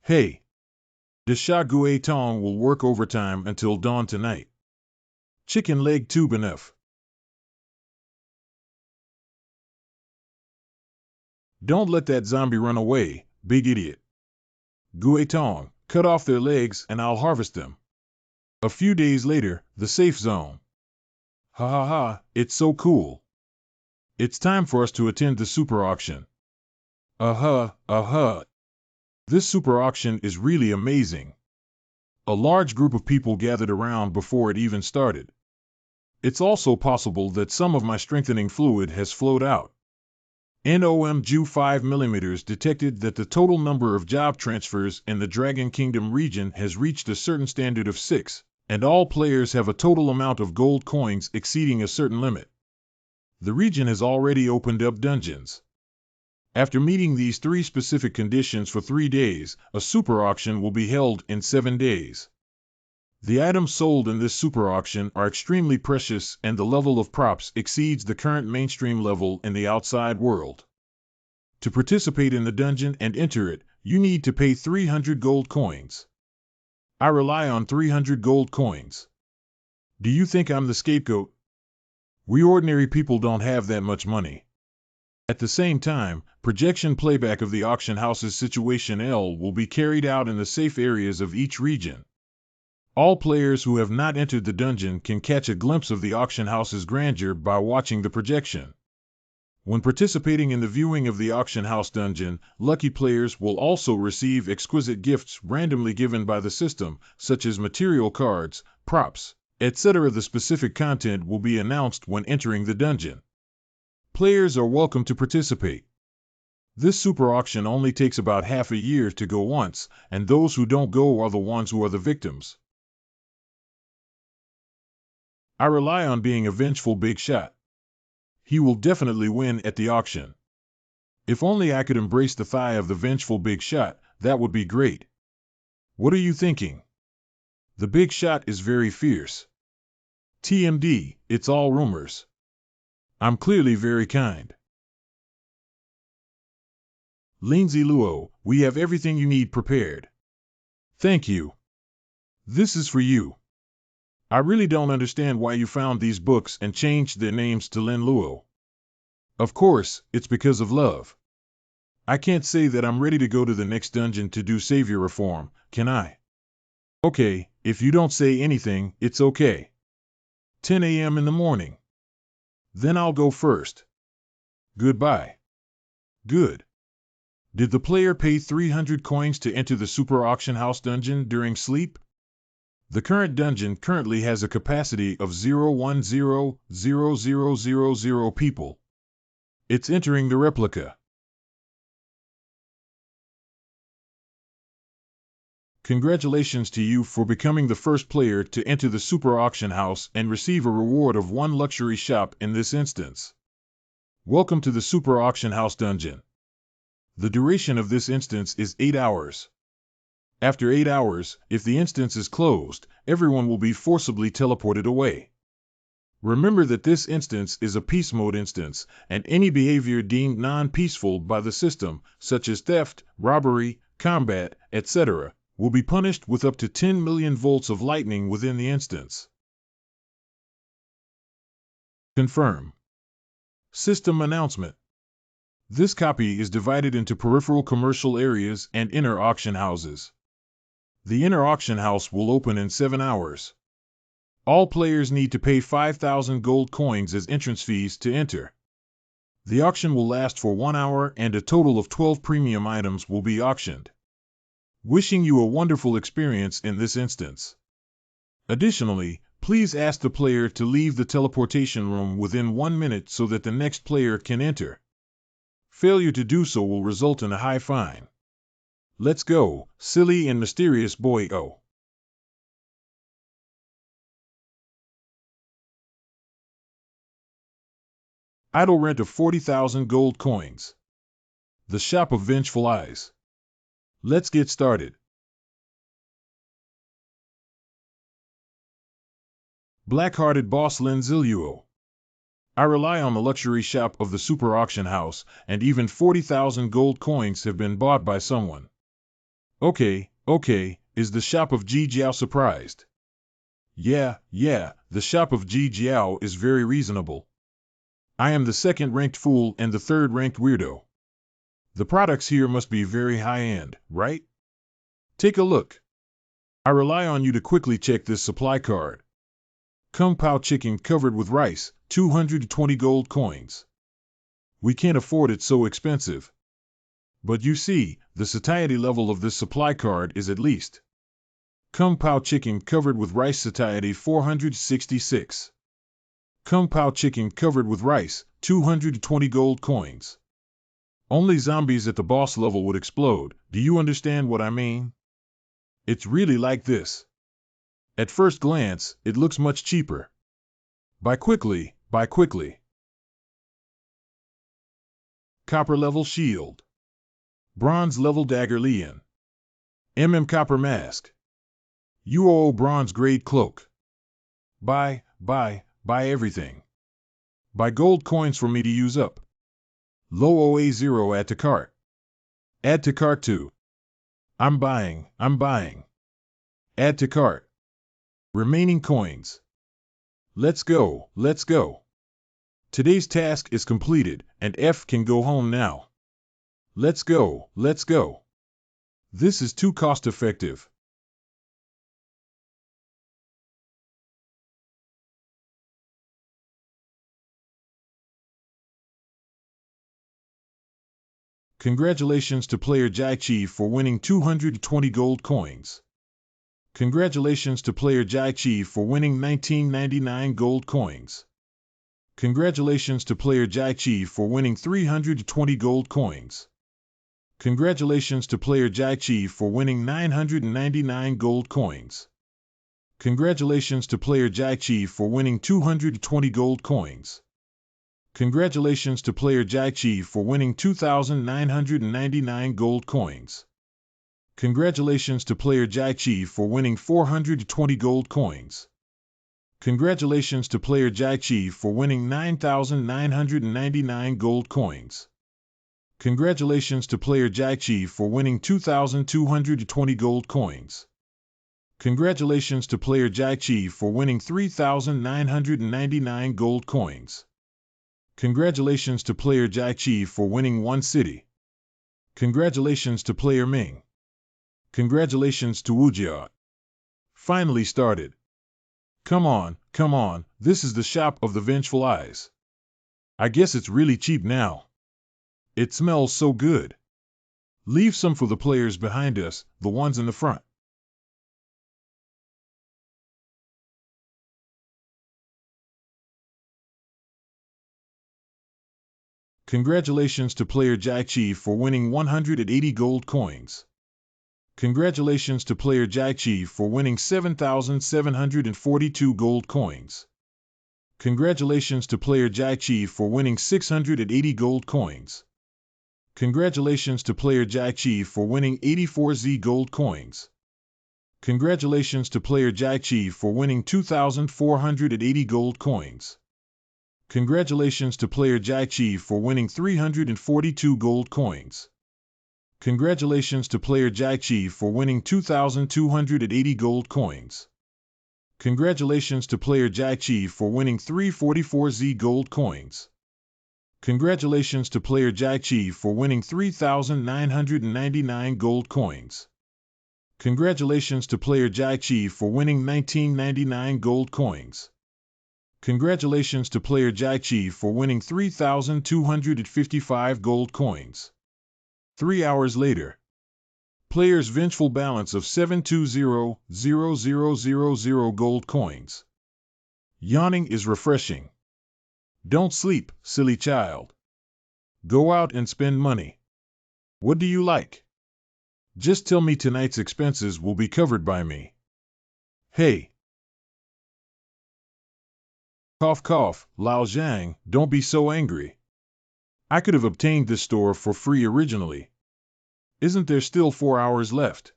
Hey! The Sha Gui Tong will work overtime until dawn tonight. Chicken leg tube enough. Don't let that zombie run away, big idiot. Gui Tong, cut off their legs and I'll harvest them. A few days later, the safe zone. Ha ha ha, it's so cool. It's time for us to attend the super auction. This super auction is really amazing. A large group of people gathered around before it even started. It's also possible that some of my strengthening fluid has flowed out. NOMG 5mm detected that the total number of job transfers in the Dragon Kingdom region has reached a certain standard of 6, and all players have a total amount of gold coins exceeding a certain limit. The region has already opened up dungeons. After meeting these 3 specific conditions for 3 days, a super auction will be held in 7 days. The items sold in this super auction are extremely precious, and the level of props exceeds the current mainstream level in the outside world. To participate in the dungeon and enter it, you need to pay 300 gold coins. I rely on 300 gold coins. Do you think I'm the scapegoat? We ordinary people don't have that much money. At the same time, projection playback of the auction house's Situation L will be carried out in the safe areas of each region. All players who have not entered the dungeon can catch a glimpse of the auction house's grandeur by watching the projection. When participating in the viewing of the auction house dungeon, lucky players will also receive exquisite gifts randomly given by the system, such as material cards, props, etc. The specific content will be announced when entering the dungeon. Players are welcome to participate. This super auction only takes about half a year to go once, and those who don't go are the ones who are the victims. I rely on being a vengeful big shot. He will definitely win at the auction. If only I could embrace the thigh of the vengeful big shot, that would be great. What are you thinking? The big shot is very fierce. TMD, it's all rumors. I'm clearly very kind. Lindsay Luo, we have everything you need prepared. Thank you. This is for you. I really don't understand why you found these books and changed their names to Lin Luo. Of course, it's because of love. I can't say that I'm ready to go to the next dungeon to do savior reform, can I? Okay, if you don't say anything, it's okay. 10 a.m. in the morning. Then I'll go first. Goodbye. Good. Did the player pay 300 coins to enter the super auction house dungeon during sleep? The current dungeon currently has a capacity of 010,000 people. It's entering the replica. Congratulations to you for becoming the first player to enter the super auction house and receive a reward of 1 luxury shop in this instance. Welcome to the super auction house dungeon. The duration of this instance is 8 hours. After 8 hours, if the instance is closed, everyone will be forcibly teleported away. Remember that this instance is a peace mode instance, and any behavior deemed non-peaceful by the system, such as theft, robbery, combat, etc., will be punished with up to 10 million volts of lightning within the instance. Confirm. System announcement. This copy is divided into peripheral commercial areas and inner auction houses. The inner auction house will open in 7 hours. All players need to pay 5,000 gold coins as entrance fees to enter. The auction will last for 1 hour and a total of 12 premium items will be auctioned. Wishing you a wonderful experience in this instance. Additionally, please ask the player to leave the teleportation room within 1 minute so that the next player can enter. Failure to do so will result in a high fine. Let's go, silly and mysterious boy. Oh. Idle rent of 40,000 gold coins. The Shop of Vengeful Eyes. Let's get started. Black-hearted boss Lin Ziluo. I rely on the luxury shop of the super auction house, and even 40,000 gold coins have been bought by someone. Okay, is the shop of Ji Jiao surprised? Yeah, the shop of Ji Jiao is very reasonable. I am the second-ranked fool and the third-ranked weirdo. The products here must be very high-end, right? Take a look. I rely on you to quickly check this supply card. Kung Pao chicken covered with rice, 220 gold coins. We can't afford it so expensive. But you see, the satiety level of this supply card is at least. Kung Pao chicken covered with rice satiety 466. Kung Pao chicken covered with rice, 220 gold coins. Only zombies at the boss level would explode. Do you understand what I mean? It's really like this. At first glance, it looks much cheaper. Buy quickly. Copper level shield. Bronze level dagger Lian. Copper mask. UOO bronze grade cloak. Buy everything. Buy gold coins for me to use up. Low OA0 add to cart. Add to cart 2. I'm buying. Add to cart. Remaining coins. Let's go. Today's task is completed, and F can go home now. Let's go. This is too cost-effective. Congratulations to player Jai Chi for winning 220 gold coins. Congratulations to player Jai Chi for winning 1999 gold coins. Congratulations to player Jai Chi for winning 320 gold coins. Congratulations to player Jai Chi for winning 999 gold coins. Congratulations to player Jai Chi for winning 220 gold coins. Congratulations to player Jai Chi for winning 2,999 gold coins. Congratulations to player Jai Chi for winning 420 gold coins. Congratulations to player Jai Chi for winning 9,999 gold coins. Congratulations to player Jai Chi for winning 2,220 gold coins. Congratulations to player Jai Chi for winning 3,999 gold coins. Congratulations to player Jai Chi for winning 1 city. Congratulations to player Ming. Congratulations to Wujia. Finally started. Come on, this is the Shop of the Vengeful Eyes. I guess it's really cheap now. It smells so good. Leave some for the players behind us, the ones in the front. Congratulations to player Jai Chi for winning 180 gold coins. Congratulations to player Jai Chi for winning 7,742 gold coins. Congratulations to player Jai Chi for winning 680 gold coins. Congratulations to player Jai Chi for winning 84Z gold coins. Congratulations to player Jai Chi for winning 2,480 gold coins. Congratulations to player Jai Chi for winning 342 gold coins. Congratulations to player Jai Chi for winning 2,280 gold coins. Congratulations to player Jai Chi for winning 344Z gold coins. Congratulations to player Jai Chi for winning 3,999 gold coins. Congratulations to player Jai Chi for winning 1999 gold coins. Congratulations to player Jai Chi for winning 3,255 gold coins. 3 hours later. Player's vengeful balance of 720,000 gold coins. Yawning is refreshing. Don't sleep, silly child. Go out and spend money. What do you like? Just tell me tonight's expenses will be covered by me. Hey. Cough cough, Lao Zhang, don't be so angry. I could have obtained this store for free originally. Isn't there still 4 hours left?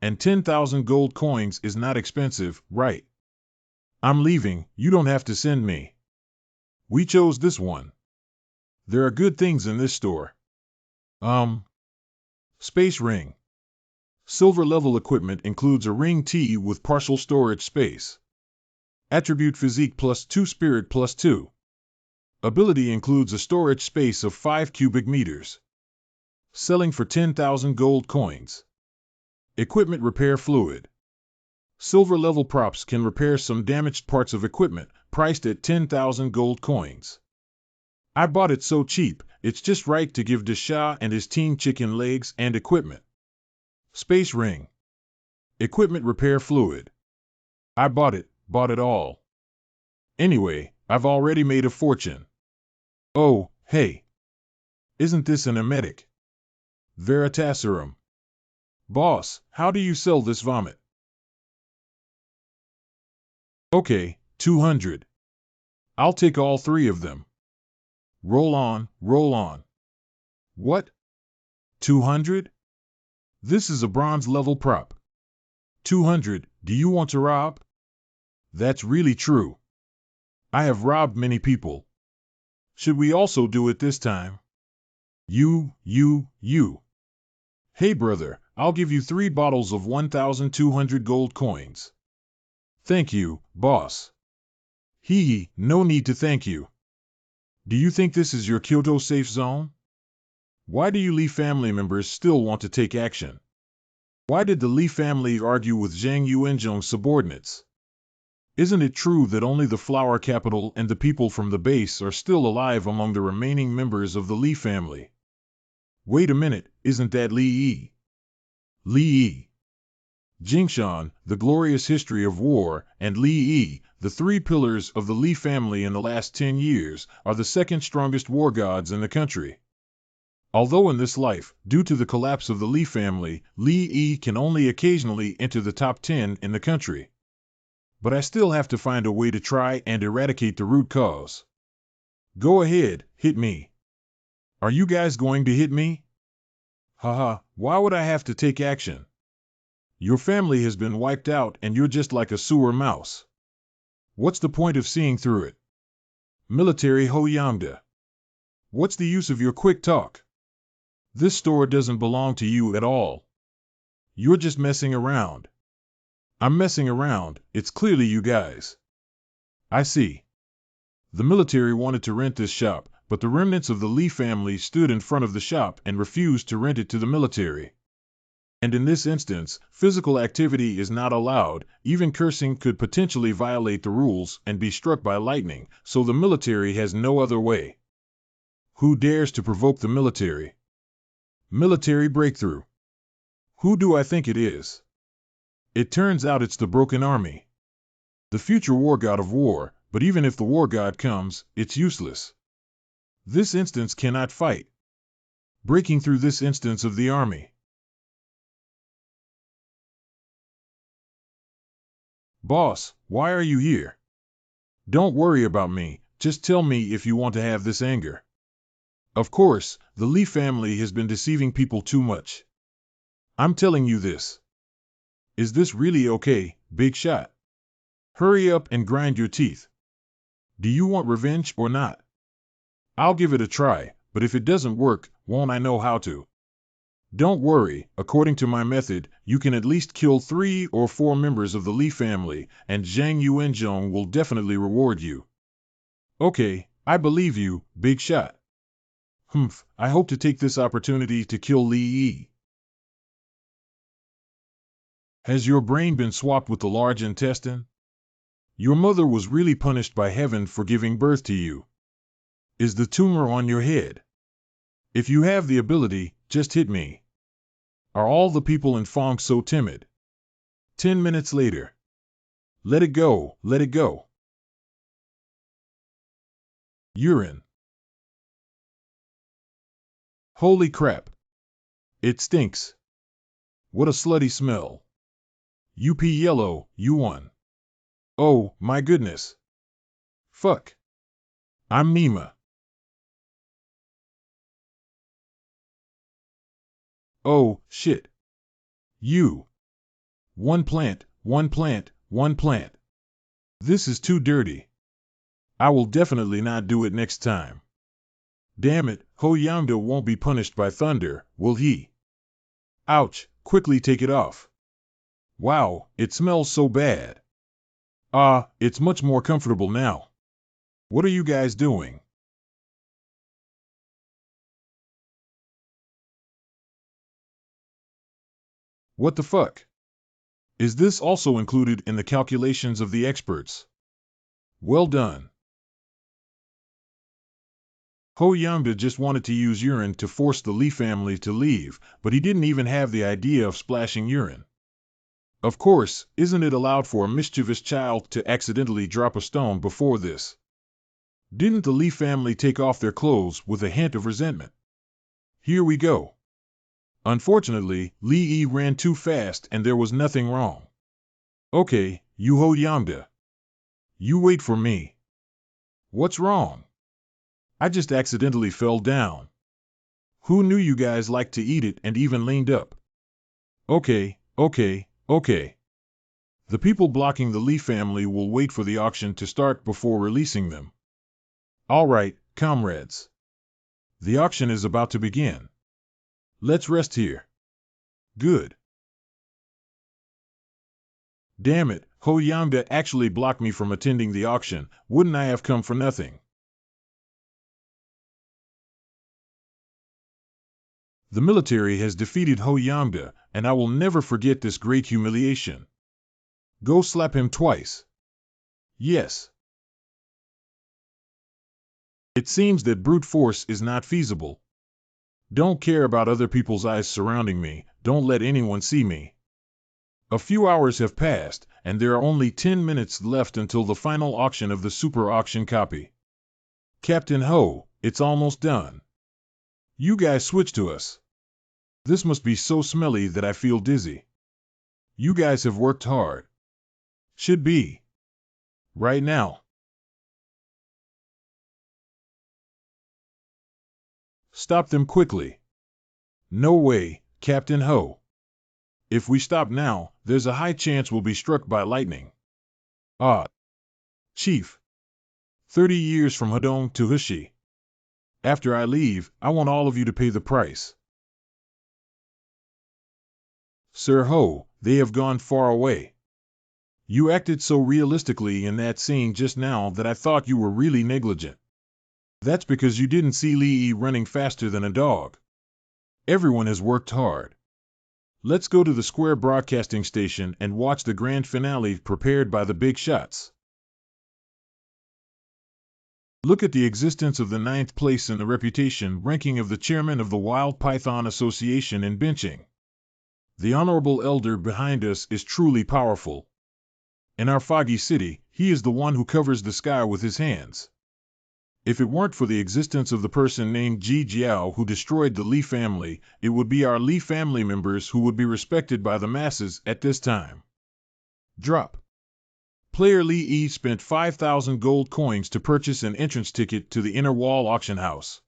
And 10,000 gold coins is not expensive, right? I'm leaving, you don't have to send me. We chose this one. There are good things in this store. Space ring. Silver level equipment includes a ring T with partial storage space. Attribute physique +2 spirit +2. Ability includes a storage space of 5 cubic meters. Selling for 10,000 gold coins. Equipment repair fluid. Silver level props can repair some damaged parts of equipment, priced at 10,000 gold coins. I bought it so cheap, it's just right to give Desha and his team chicken legs and equipment. Space ring. Equipment repair fluid. I bought it all. Anyway, I've already made a fortune. Oh, hey. Isn't this an emetic? Veritaserum. Boss, how do you sell this vomit? Okay, 200. I'll take all 3 of them. Roll on, roll on. What? 200? This is a bronze level prop. 200, do you want to rob? That's really true. I have robbed many people. Should we also do it this time? You. Hey brother, I'll give you 3 bottles of 1,200 gold coins. Thank you, boss. Hee, no need to thank you. Do you think this is your Kyoto safe zone? Why do you Li family members still want to take action? Why did the Li family argue with Zhang Yuanzhong's subordinates? Isn't it true that only the flower capital and the people from the base are still alive among the remaining members of the Li family? Wait a minute, isn't that Li Yi? Li Yi. Jingshan, the glorious history of war, and Li Yi, the 3 pillars of the Li family in the last 10 years, are the second strongest war gods in the country. Although in this life, due to the collapse of the Li family, Li Yi can only occasionally enter the top 10 in the country. But I still have to find a way to try and eradicate the root cause. Go ahead, hit me. Are you guys going to hit me? Haha, why would I have to take action? Your family has been wiped out and you're just like a sewer mouse. What's the point of seeing through it? Military Ho Yamda. What's the use of your quick talk? This store doesn't belong to you at all. You're just messing around. I'm messing around, it's clearly you guys. I see. The military wanted to rent this shop, but the remnants of the Li family stood in front of the shop and refused to rent it to the military. And in this instance, physical activity is not allowed, even cursing could potentially violate the rules and be struck by lightning, so the military has no other way. Who dares to provoke the military? Military breakthrough. Who do I think it is? It turns out it's the Broken Army. The future war god of war, but even if the war god comes, it's useless. This instance cannot fight. Breaking through this instance of the army. Boss, why are you here? Don't worry about me, just tell me if you want to have this anger. Of course, the Li family has been deceiving people too much. I'm telling you this. Is this really okay, big shot? Hurry up and grind your teeth. Do you want revenge or not? I'll give it a try, but if it doesn't work, won't I know how to? Don't worry, according to my method, you can at least kill 3 or 4 members of the Li family, and Zhang Yuanzhong will definitely reward you. Okay, I believe you, Big Shot. Humph, I hope to take this opportunity to kill Li Yi. Has your brain been swapped with the large intestine? Your mother was really punished by heaven for giving birth to you. Is the tumor on your head? If you have the ability, just hit me. Are all the people in Fong so timid? 10 minutes later. Let it go, let it go. Urine. Holy crap. It stinks. What a slutty smell. UP yellow, you won. Oh, my goodness. Fuck. I'm Nima. Oh, shit. You. One plant, one plant, one plant. This is too dirty. I will definitely not do it next time. Damn it, Ho-Yamda won't be punished by thunder, will he? Ouch, quickly take it off. Wow, it smells so bad. It's much more comfortable now. What are you guys doing? What the fuck? Is this also included in the calculations of the experts? Well done. Ho-Yamda just wanted to use urine to force the Lee family to leave, but he didn't even have the idea of splashing urine. Of course, isn't it allowed for a mischievous child to accidentally drop a stone before this? Didn't the Lee family take off their clothes with a hint of resentment? Here we go. Unfortunately, Li Yi ran too fast and there was nothing wrong. Okay, you Ho-Yamda. You wait for me. What's wrong? I just accidentally fell down. Who knew you guys liked to eat it and even leaned up? Okay. The people blocking the Lee family will wait for the auction to start before releasing them. All right, comrades. The auction is about to begin. Let's rest here. Good. Damn it, Ho-Yamda actually blocked me from attending the auction. Wouldn't I have come for nothing? The military has defeated Ho-Yamda, and I will never forget this great humiliation. Go slap him twice. Yes. It seems that brute force is not feasible. Don't care about other people's eyes surrounding me, don't let anyone see me. A few hours have passed, and there are only 10 minutes left until the final auction of the super auction copy. Captain Ho, it's almost done. You guys switch to us. This must be so smelly that I feel dizzy. You guys have worked hard. Should be. Right now. Stop them quickly. No way, Captain Ho. If we stop now, there's a high chance we'll be struck by lightning. Chief. 30 years from Hedong to Hushi. After I leave, I want all of you to pay the price. Sir Ho, they have gone far away. You acted so realistically in that scene just now that I thought you were really negligent. That's because you didn't see Li Yi running faster than a dog. Everyone has worked hard. Let's go to the Square Broadcasting Station and watch the grand finale prepared by the big shots. Look at the existence of the 9th place in the reputation ranking of the chairman of the Wild Python Association in benching. The honorable elder behind us is truly powerful. In our foggy city, he is the one who covers the sky with his hands. If it weren't for the existence of the person named Ji Jiao who destroyed the Li family, it would be our Li family members who would be respected by the masses at this time. Drop. Player Li Yi spent 5,000 gold coins to purchase an entrance ticket to the Inner Wall auction house.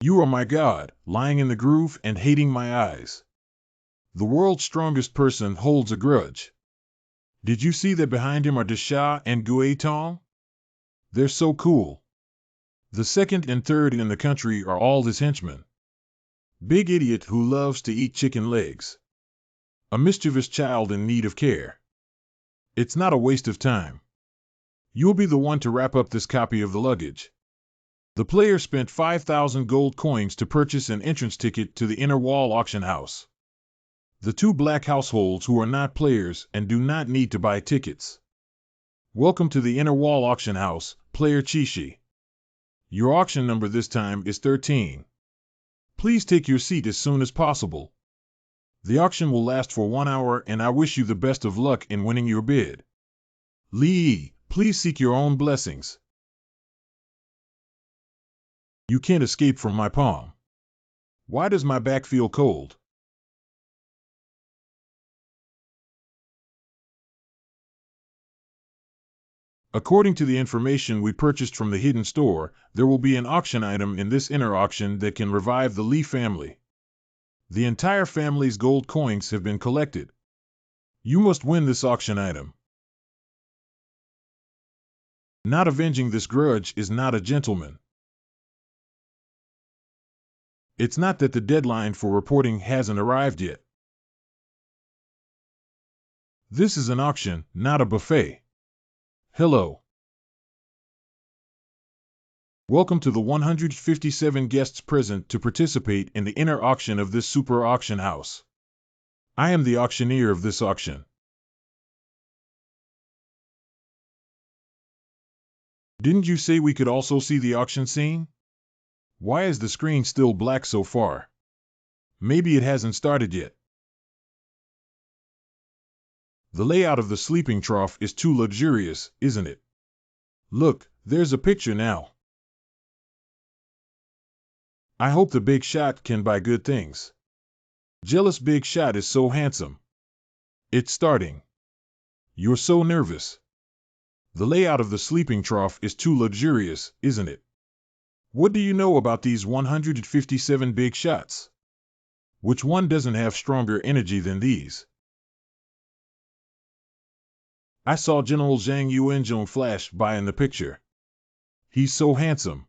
You are my god, lying in the groove and hating my eyes. The world's strongest person holds a grudge. Did you see that behind him are Desha and Gui Tong? They're so cool. The second and third in the country are all his henchmen. Big idiot who loves to eat chicken legs. A mischievous child in need of care. It's not a waste of time. You'll be the one to wrap up this copy of the luggage. The player spent 5,000 gold coins to purchase an entrance ticket to the inner wall auction house. The two black households who are not players and do not need to buy tickets. Welcome to the inner wall auction house, player Chishi. Your auction number this time is 13. Please take your seat as soon as possible. The auction will last for 1 hour and I wish you the best of luck in winning your bid. Lee, please seek your own blessings. You can't escape from my palm. Why does my back feel cold? According to the information we purchased from the hidden store, there will be an auction item in this inner auction that can revive the Lee family. The entire family's gold coins have been collected. You must win this auction item. Not avenging this grudge is not a gentleman. It's not that the deadline for reporting hasn't arrived yet. This is an auction, not a buffet. Hello. Welcome to the 157 guests present to participate in the inner auction of this super auction house. I am the auctioneer of this auction. Didn't you say we could also see the auction scene? Why is the screen still black so far? Maybe it hasn't started yet. The layout of the sleeping trough is too luxurious, isn't it? Look, there's a picture now. I hope the big shot can buy good things. Jealous big shot is so handsome. It's starting. You're so nervous. The layout of the sleeping trough is too luxurious, isn't it? What do you know about these 157 big shots? Which one doesn't have stronger energy than these? I saw General Zhang Yuanzhong flash by in the picture. He's so handsome.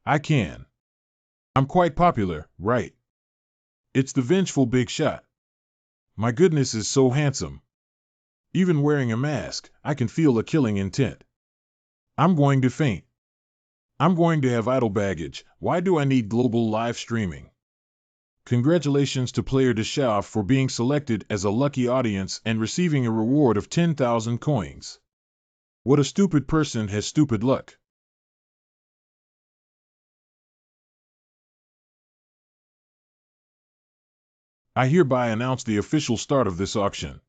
I'm quite popular, right? It's the vengeful big shot. My goodness is so handsome. Even wearing a mask, I can feel a killing intent. I'm going to faint. I'm going to have idle baggage. Why do I need global live streaming? Congratulations to player Deshao for being selected as a lucky audience and receiving a reward of 10,000 coins. What a stupid person has stupid luck. I hereby announce the official start of this auction.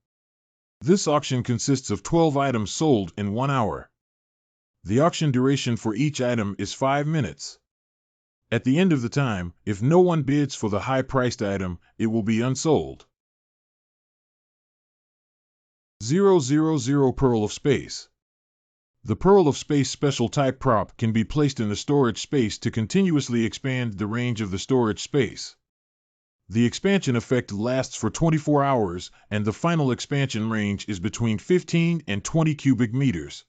This auction consists of 12 items sold in 1 hour. The auction duration for each item is 5 minutes. At the end of the time, if no one bids for the high-priced item, it will be unsold. 000 Pearl of Space. The Pearl of Space special type prop can be placed in the storage space to continuously expand the range of the storage space. The expansion effect lasts for 24 hours, and the final expansion range is between 15 and 20 cubic meters.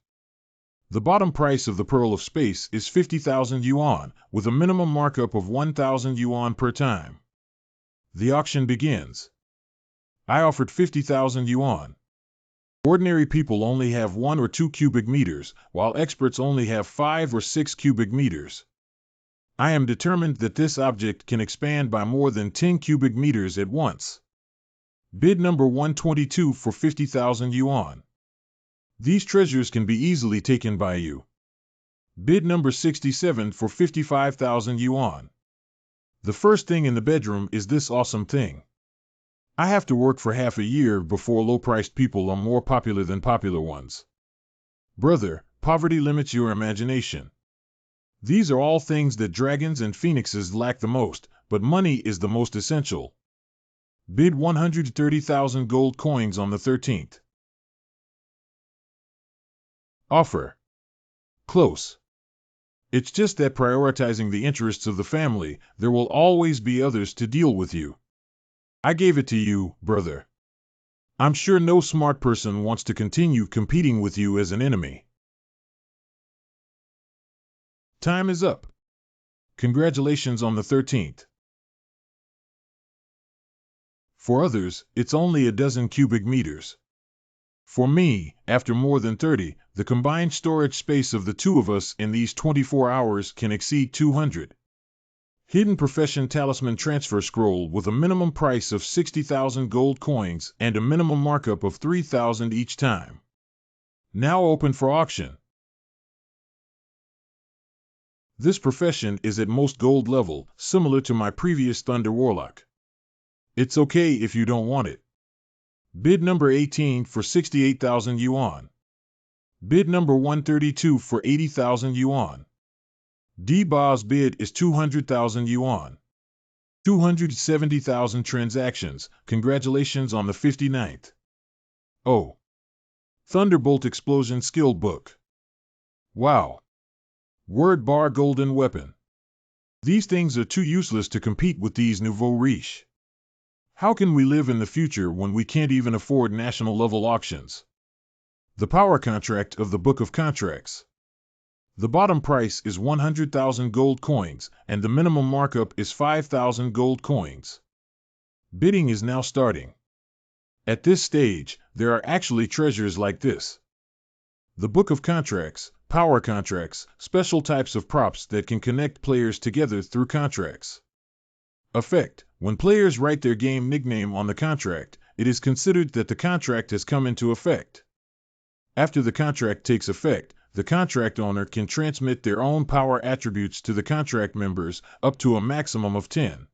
The bottom price of the Pearl of Space is 50,000 yuan, with a minimum markup of 1,000 yuan per time. The auction begins. I offered 50,000 yuan. Ordinary people only have 1 or 2 cubic meters, while experts only have 5 or 6 cubic meters. I am determined that this object can expand by more than 10 cubic meters at once. Bid number 122 for 50,000 yuan. These treasures can be easily taken by you. Bid number 67 for 55,000 yuan. The first thing in the bedroom is this awesome thing. I have to work for half a year before low-priced people are more popular than popular ones. Brother, poverty limits your imagination. These are all things that dragons and phoenixes lack the most, but money is the most essential. Bid 130,000 gold coins on the 13th. Offer. Close. It's just that prioritizing the interests of the family, there will always be others to deal with you. I gave it to you, brother. I'm sure no smart person wants to continue competing with you as an enemy. Time is up. Congratulations on the 13th. For others, it's only a dozen cubic meters. For me, after more than 30, the combined storage space of the two of us in these 24 hours can exceed 200. Hidden Profession Talisman Transfer Scroll with a minimum price of 60,000 gold coins and a minimum markup of 3,000 each time. Now open for auction. This profession is at most gold level, similar to my previous Thunder Warlock. It's okay if you don't want it. Bid number 18 for 68,000 yuan. Bid number 132 for 80,000 yuan. D-Baw's bid is 200,000 yuan. 270,000 transactions. Congratulations on the 59th. Oh. Thunderbolt Explosion Skill Book. Wow. Word bar golden weapon. These things are too useless to compete with these nouveau riche. How can we live in the future when we can't even afford national level auctions? The power contract of the Book of Contracts. The bottom price is 100,000 gold coins, and the minimum markup is 5,000 gold coins. Bidding is now starting. At this stage, there are actually treasures like this. The Book of Contracts, power contracts, special types of props that can connect players together through contracts. Effect: when players write their game nickname on the contract, it is considered that the contract has come into effect. After the contract takes effect, the contract owner can transmit their own power attributes to the contract members, up to a maximum of 10.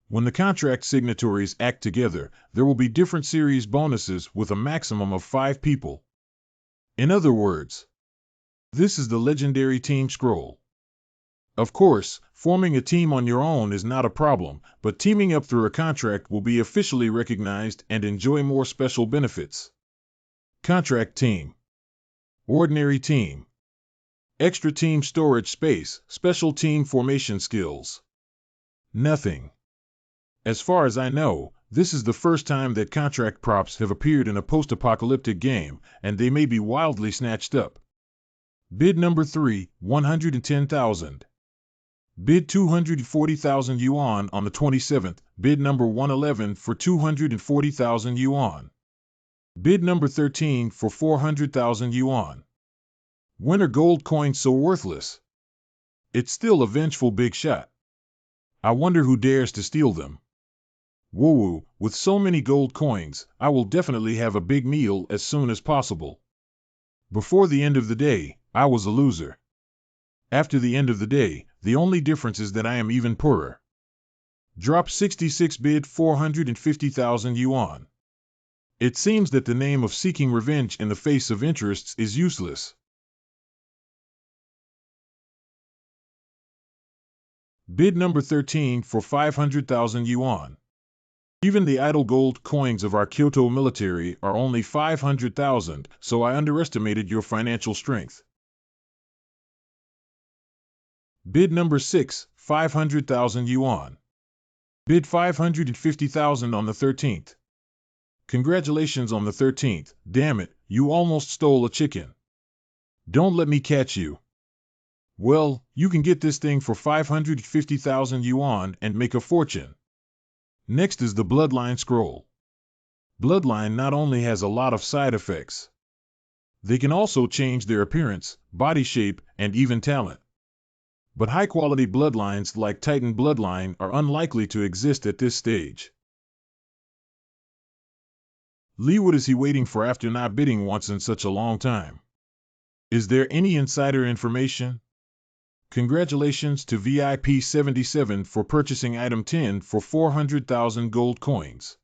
When the contract signatories act together, there will be different series bonuses with a maximum of 5 people. In other words, this is the legendary team scroll. Of course, forming a team on your own is not a problem, but teaming up through a contract will be officially recognized and enjoy more special benefits. Contract team. Ordinary team. Extra team storage space, special team formation skills. Nothing. As far as I know, this is the first time that contract props have appeared in a post-apocalyptic game, and they may be wildly snatched up. Bid number 3, 110,000. Bid 240,000 yuan on the 27th, bid number 111 for 240,000 yuan. Bid number 13 for 400,000 yuan. When are gold coins so worthless? It's still a vengeful big shot. I wonder who dares to steal them. Woo-woo, with so many gold coins, I will definitely have a big meal as soon as possible. Before the end of the day, I was a loser. After the end of the day, the only difference is that I am even poorer. Drop 66 bid 450,000 yuan. It seems that the name of seeking revenge in the face of interests is useless. Bid number 13 for 500,000 yuan. Even the idle gold coins of our Kyoto military are only 500,000, so I underestimated your financial strength. Bid number 6, 500,000 yuan. Bid 550,000 on the 13th. Congratulations on the 13th, damn it, you almost stole a chicken. Don't let me catch you. Well, you can get this thing for 550,000 yuan and make a fortune. Next is the Bloodline Scroll. Bloodline not only has a lot of side effects. They can also change their appearance, body shape, and even talent. But high-quality bloodlines like Titan Bloodline are unlikely to exist at this stage. Lee, what is he waiting for after not bidding once in such a long time? Is there any insider information? Congratulations to VIP77 for purchasing item 10 for 400,000 gold coins.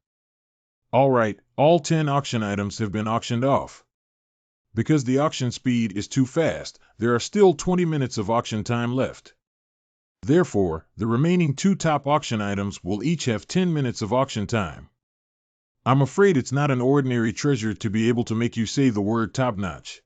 Alright, all 10 auction items have been auctioned off. Because the auction speed is too fast, there are still 20 minutes of auction time left. Therefore, the remaining 2 top auction items will each have 10 minutes of auction time. I'm afraid it's not an ordinary treasure to be able to make you say the word top-notch.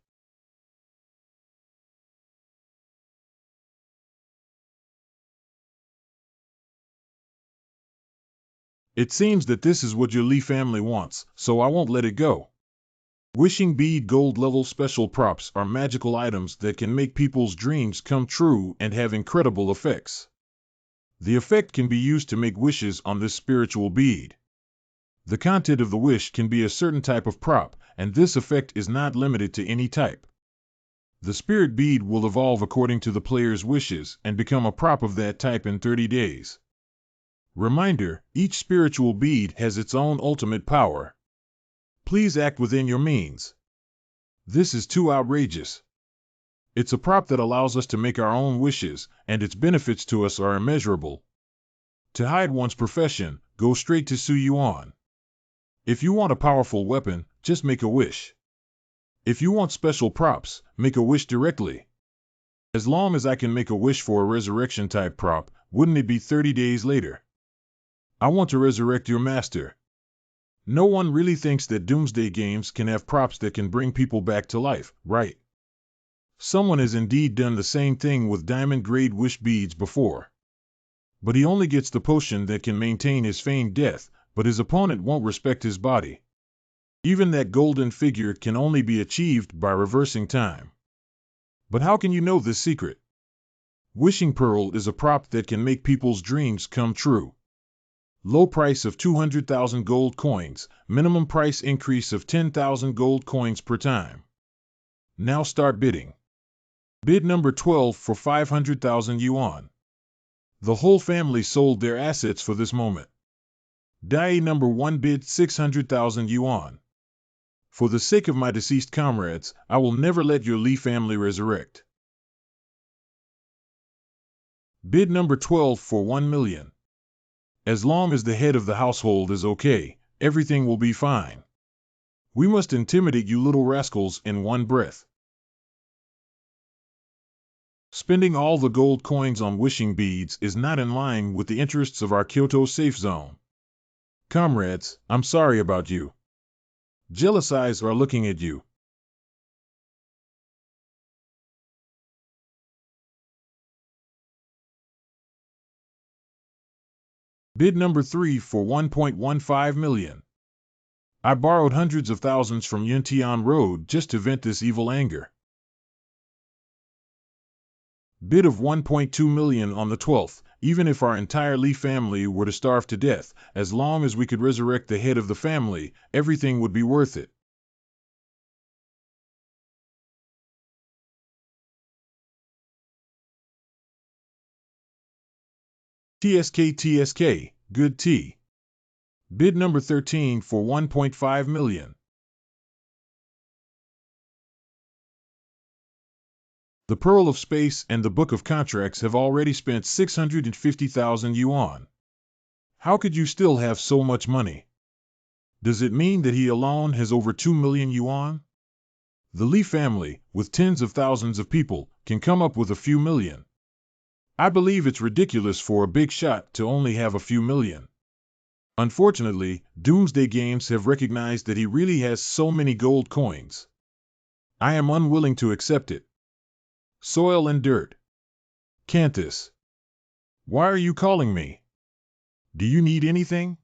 It seems that this is what your Lee family wants, so I won't let it go. Wishing Bead Gold level special props are magical items that can make people's dreams come true and have incredible effects. The effect can be used to make wishes on this spiritual bead. The content of the wish can be a certain type of prop, and this effect is not limited to any type. The spirit bead will evolve according to the player's wishes and become a prop of that type in 30 days. Reminder, each spiritual bead has its own ultimate power. Please act within your means. This is too outrageous. It's a prop that allows us to make our own wishes, and its benefits to us are immeasurable. To hide one's profession, go straight to Su Yuan. If you want a powerful weapon, just make a wish. If you want special props, make a wish directly. As long as I can make a wish for a resurrection type prop, wouldn't it be 30 days later? I want to resurrect your master. No one really thinks that Doomsday Games can have props that can bring people back to life, right? Someone has indeed done the same thing with diamond-grade wish beads before. But he only gets the potion that can maintain his feigned death, but his opponent won't respect his body. Even that golden figure can only be achieved by reversing time. But how can you know this secret? Wishing Pearl is a prop that can make people's dreams come true. Low price of 200,000 gold coins, minimum price increase of 10,000 gold coins per time. Now start bidding. Bid number 12 for 500,000 yuan. The whole family sold their assets for this moment. Die number 1 bid 600,000 yuan. For the sake of my deceased comrades, I will never let your Li family resurrect. Bid number 12 for 1 million. As long as the head of the household is okay, everything will be fine. We must intimidate you little rascals in one breath. Spending all the gold coins on wishing beads is not in line with the interests of our Kyoto safe zone. Comrades, I'm sorry about you. Jealous eyes are looking at you. Bid number 3 for 1.15 million. I borrowed hundreds of thousands from Yuntian Road just to vent this evil anger. Bid of 1.2 million on the 12th, even if our entire Li family were to starve to death, as long as we could resurrect the head of the family, everything would be worth it. TSK, good tea. Bid number 13 for 1.5 million. The Pearl of Space and the Book of Contracts have already spent 650,000 yuan. How could you still have so much money? Does it mean that he alone has over 2 million yuan? The Li family, with tens of thousands of people, can come up with a few million. I believe it's ridiculous for a big shot to only have a few million. Unfortunately, Doomsday Games have recognized that he really has so many gold coins. I am unwilling to accept it. Soil and dirt. Cantus. Why are you calling me? Do you need anything?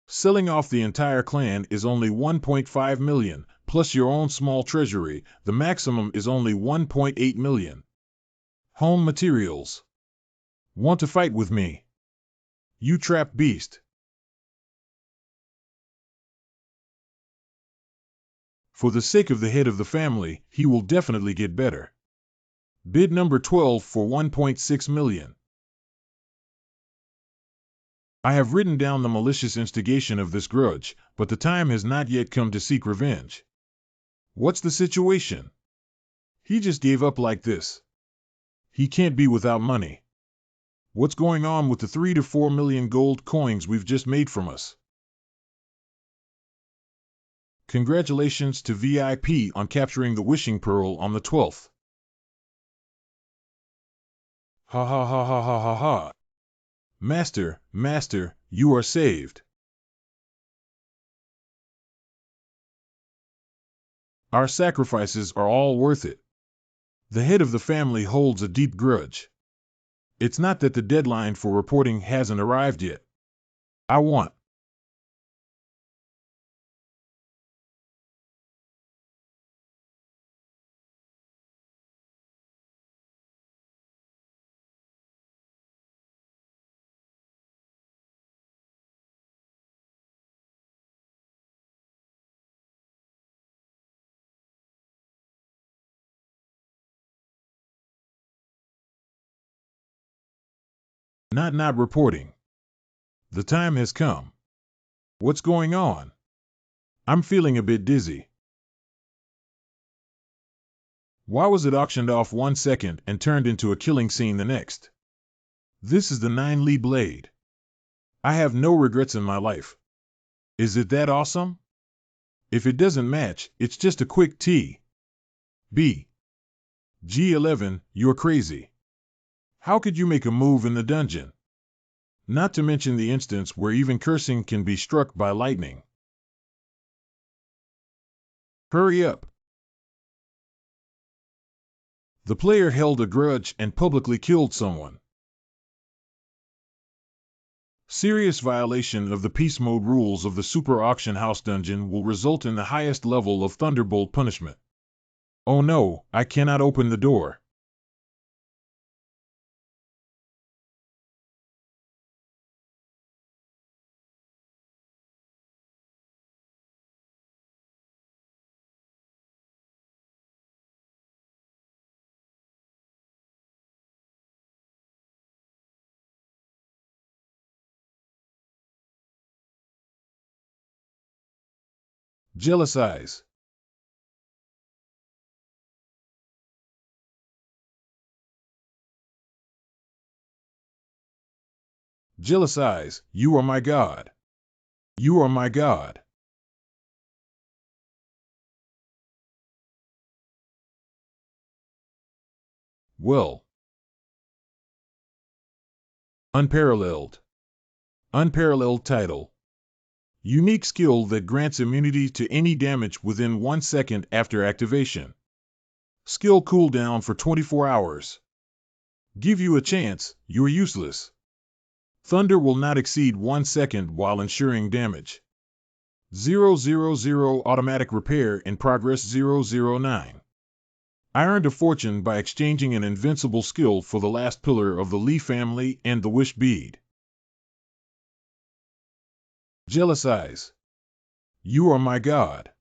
Selling off the entire clan is only 1.5 million, plus your own small treasury, the maximum is only 1.8 million. Home materials. Want to fight with me? You trap beast. For the sake of the head of the family, he will definitely get better. Bid number 12 for 1.6 million. I have written down the malicious instigation of this grudge, but the time has not yet come to seek revenge. What's the situation? He just gave up like this. He can't be without money. What's going on with the 3 to 4 million gold coins we've just made from us? Congratulations to VIP on capturing the Wishing Pearl on the 12th. Ha ha ha ha ha ha ha. Master, Master, you are saved. Our sacrifices are all worth it. The head of the family holds a deep grudge. It's not that the deadline for reporting hasn't arrived yet. I want Not reporting. The time has come. What's going on? I'm feeling a bit dizzy. Why was it auctioned off 1 second and turned into a killing scene the next? This is the 9Li blade. I have no regrets in my life. Is it that awesome? If it doesn't match, it's just a quick T. B. G11, you're crazy. How could you make a move in the dungeon? Not to mention the instance where even cursing can be struck by lightning. Hurry up. The player held a grudge and publicly killed someone. Serious violation of the peace mode rules of the Super Auction House dungeon will result in the highest level of Thunderbolt punishment. Oh no, I cannot open the door. Jealous eyes. Jealous eyes, you are my god. You are my god. Well. Unparalleled. Unparalleled title. Unique skill that grants immunity to any damage within 1 second after activation. Skill cooldown for 24 hours. Give you a chance, you're useless. Thunder will not exceed 1 second while ensuring damage. 000 automatic repair in progress 009. I earned a fortune by exchanging an invincible skill for the last pillar of the Li family and the wish bead. Jealous eyes. You are my god.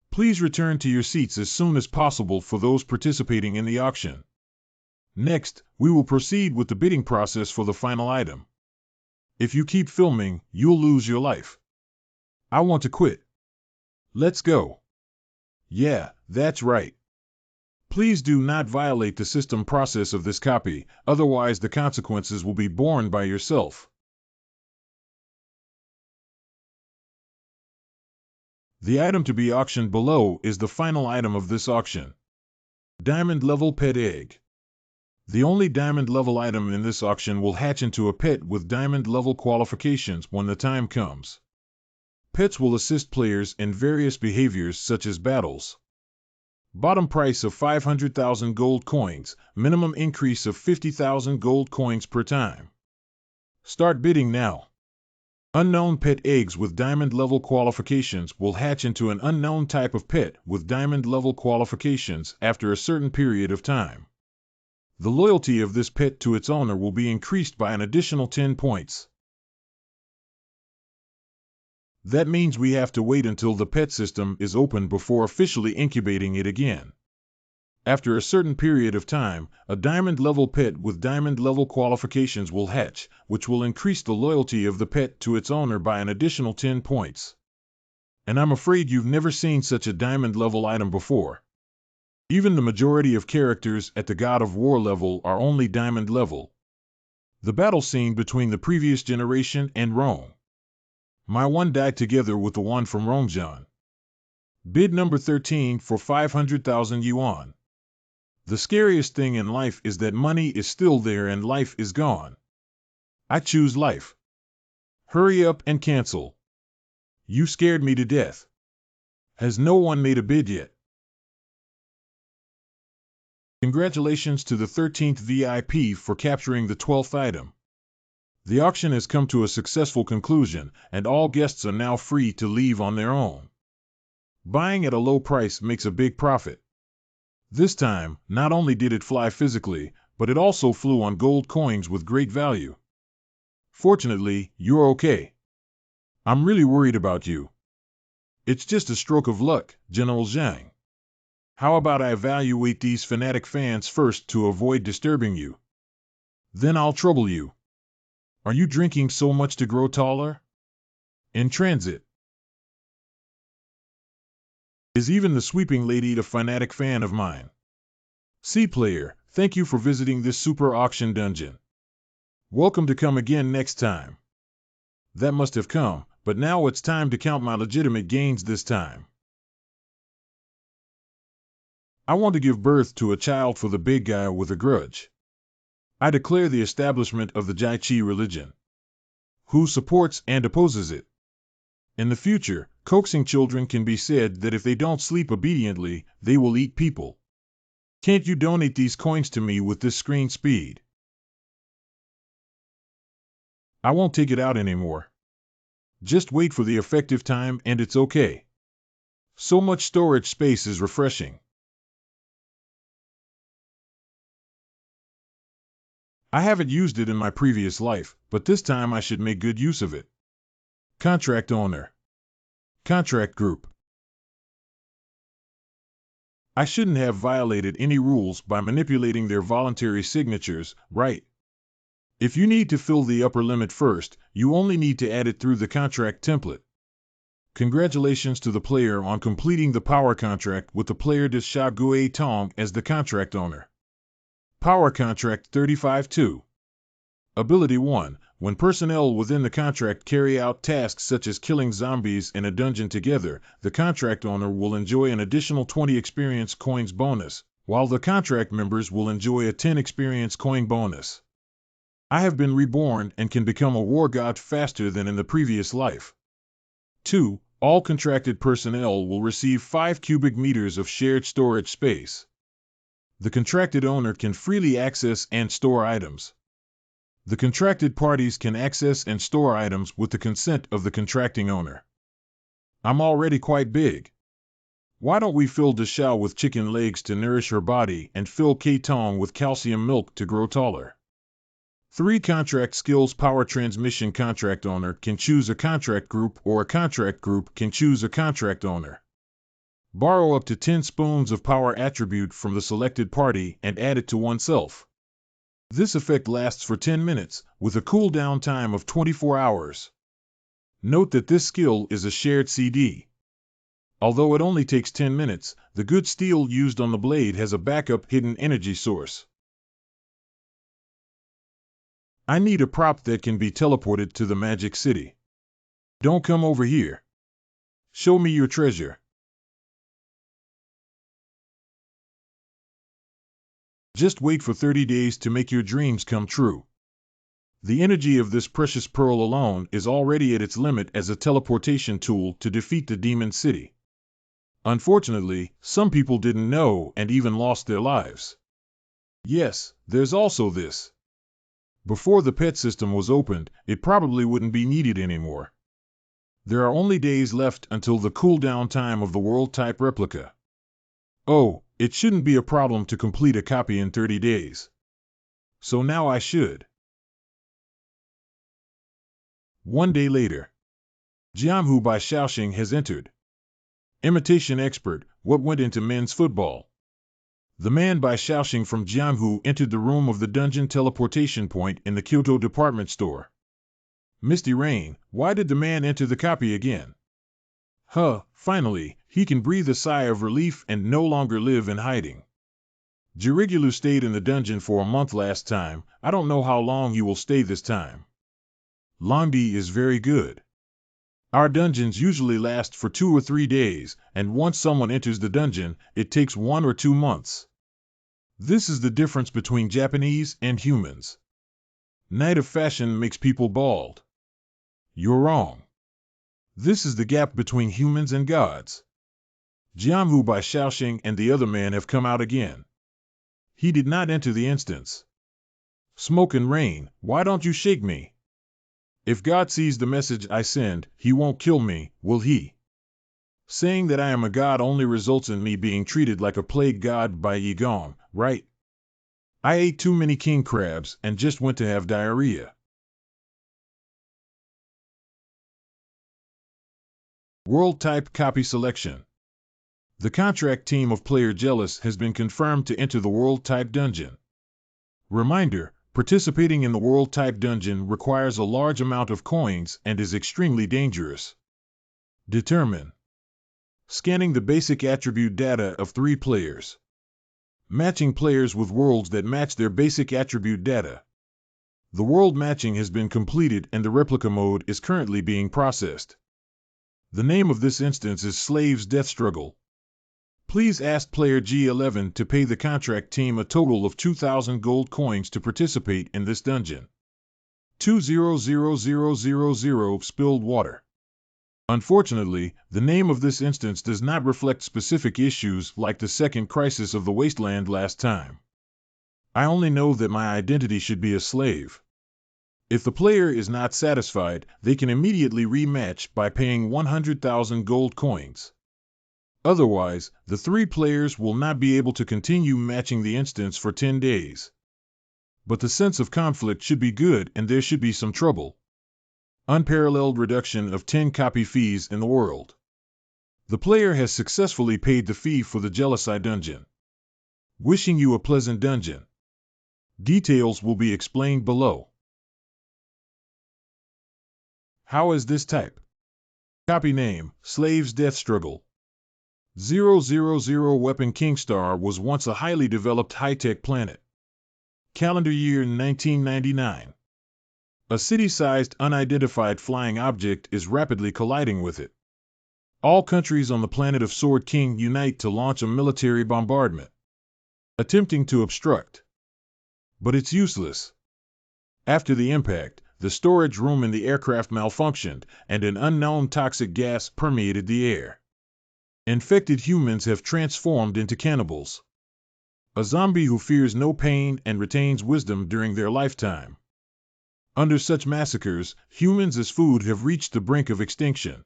Please return to your seats as soon as possible for those participating in the auction. Next, we will proceed with the bidding process for the final item. If you keep filming, you'll lose your life. I want to quit. Let's go. Yeah, that's right. Please do not violate the system process of this copy, otherwise the consequences will be borne by yourself. The item to be auctioned below is the final item of this auction. Diamond level pet egg. The only diamond level item in this auction will hatch into a pet with diamond level qualifications when the time comes. Pets will assist players in various behaviors such as battles. Bottom price of 500,000 gold coins, minimum increase of 50,000 gold coins per time. Start bidding now. Unknown pet eggs with diamond level qualifications will hatch into an unknown type of pet with diamond level qualifications after a certain period of time. The loyalty of this pet to its owner will be increased by an additional 10 points. That means we have to wait until the pet system is open before officially incubating it again. After a certain period of time, a diamond level pet with diamond level qualifications will hatch, which will increase the loyalty of the pet to its owner by an additional 10 points. And I'm afraid you've never seen such a diamond level item before. Even the majority of characters at the God of War level are only diamond level. The battle scene between the previous generation and Rome. My one died together with the one from Romejan. Bid number 13 for 500,000 yuan. The scariest thing in life is that money is still there and life is gone. I choose life. Hurry up and cancel. You scared me to death. Has no one made a bid yet? Congratulations to the 13th VIP for capturing the 12th item. The auction has come to a successful conclusion, and all guests are now free to leave on their own. Buying at a low price makes a big profit. This time, not only did it fly physically, but it also flew on gold coins with great value. Fortunately, you're okay. I'm really worried about you. It's just a stroke of luck, General Zhang. How about I evaluate these fanatic fans first to avoid disturbing you? Then I'll trouble you. Are you drinking so much to grow taller? In transit. Is even the sweeping lady a fanatic fan of mine? C player, thank you for visiting this super auction dungeon. Welcome to come again next time. That must have come, but now it's time to count my legitimate gains this time. I want to give birth to a child for the big guy with a grudge. I declare the establishment of the Jai Chi religion. Who supports and opposes it? In the future, coaxing children can be said that if they don't sleep obediently, they will eat people. Can't you donate these coins to me with this screen speed? I won't take it out anymore. Just wait for the effective time and it's okay. So much storage space is refreshing. I haven't used it in my previous life, but this time I should make good use of it. Contract owner. Contract group. I shouldn't have violated any rules by manipulating their voluntary signatures, right? If you need to fill the upper limit first, you only need to add it through the contract template. Congratulations to the player on completing the power contract with the player de Sha Gui Tong as the contract owner. Power Contract 35-2. Ability 1. When personnel within the contract carry out tasks such as killing zombies in a dungeon together, the contract owner will enjoy an additional 20 experience coins bonus, while the contract members will enjoy a 10 experience coin bonus. I have been reborn and can become a war god faster than in the previous life. 2. All contracted personnel will receive 5 cubic meters of shared storage space. The contracted owner can freely access and store items. The contracted parties can access and store items with the consent of the contracting owner. I'm already quite big. Why don't we fill Deshao with chicken legs to nourish her body and fill K-Tong with calcium milk to grow taller? 3. Contract skills. Power transmission. Contract owner can choose a contract group or a contract group can choose a contract owner. Borrow up to 10 spoons of power attribute from the selected party and add it to oneself. This effect lasts for 10 minutes, with a cooldown time of 24 hours. Note that this skill is a shared CD. Although it only takes 10 minutes, the good steel used on the blade has a backup hidden energy source. I need a prop that can be teleported to the Magic City. Don't come over here. Show me your treasure. Just wait for 30 days to make your dreams come true. The energy of this precious pearl alone is already at its limit as a teleportation tool to defeat the Demon City. Unfortunately, some people didn't know and even lost their lives. Yes, there's also this. Before the pet system was opened, it probably wouldn't be needed anymore. There are only days left until the cooldown time of the world-type replica. Oh, it shouldn't be a problem to complete a copy in 30 days. So now I should. 1 day later. Jiamhu by Shaoxing has entered. Imitation expert, what went into men's football? The man by Shaoxing from Jiamhu entered the room of the dungeon teleportation point in the Kyoto department store. Misty Rain, why did the man enter the copy again? Finally, he can breathe a sigh of relief and no longer live in hiding. Jirigulu stayed in the dungeon for a month last time. I don't know how long you will stay this time. Longdi is very good. Our dungeons usually last for 2 or 3 days, and once someone enters the dungeon, it takes 1 or 2 months. This is the difference between Japanese and humans. Night of fashion makes people bald. You're wrong. This is the gap between humans and gods. Jiamhu by Shaoxing and the other man have come out again. He did not enter the instance. Smoke and Rain, why don't you shake me? If God sees the message I send, he won't kill me, will he? Saying that I am a god only results in me being treated like a plague god by Yi Gong, right? I ate too many king crabs and just went to have diarrhea. World Type Copy Selection. The contract team of Player Jealous has been confirmed to enter the World Type Dungeon. Reminder, Participating in the world-type dungeon requires a large amount of coins and is extremely dangerous. Determine. Scanning the basic attribute data of 3 players. Matching players with worlds that match their basic attribute data. The world matching has been completed and the replica mode is currently being processed. The name of this instance is Slave's Death Struggle. Please ask player G11 to pay the contract team a total of 2,000 gold coins to participate in this dungeon. 200000 Spilled Water. Unfortunately, the name of this instance does not reflect specific issues like the second crisis of the wasteland last time. I only know that my identity should be a slave. If the player is not satisfied, they can immediately rematch by paying 100,000 gold coins. Otherwise, the 3 players will not be able to continue matching the instance for 10 days. But the sense of conflict should be good and there should be some trouble. Unparalleled reduction of 10 copy fees in the world. The player has successfully paid the fee for the Jealousy dungeon. Wishing you a pleasant dungeon. Details will be explained below. How is this type? Copy name, Slave's Death Struggle. 000 Weapon Kingstar was once a highly developed high-tech planet. Calendar year 1999. A city-sized unidentified flying object is rapidly colliding with it. All countries on the planet of Sword King unite to launch a military bombardment, attempting to obstruct. But it's useless. After the impact, the storage room in the aircraft malfunctioned, and an unknown toxic gas permeated the air. Infected humans have transformed into cannibals. A zombie who fears no pain and retains wisdom during their lifetime. Under such massacres, humans as food have reached the brink of extinction.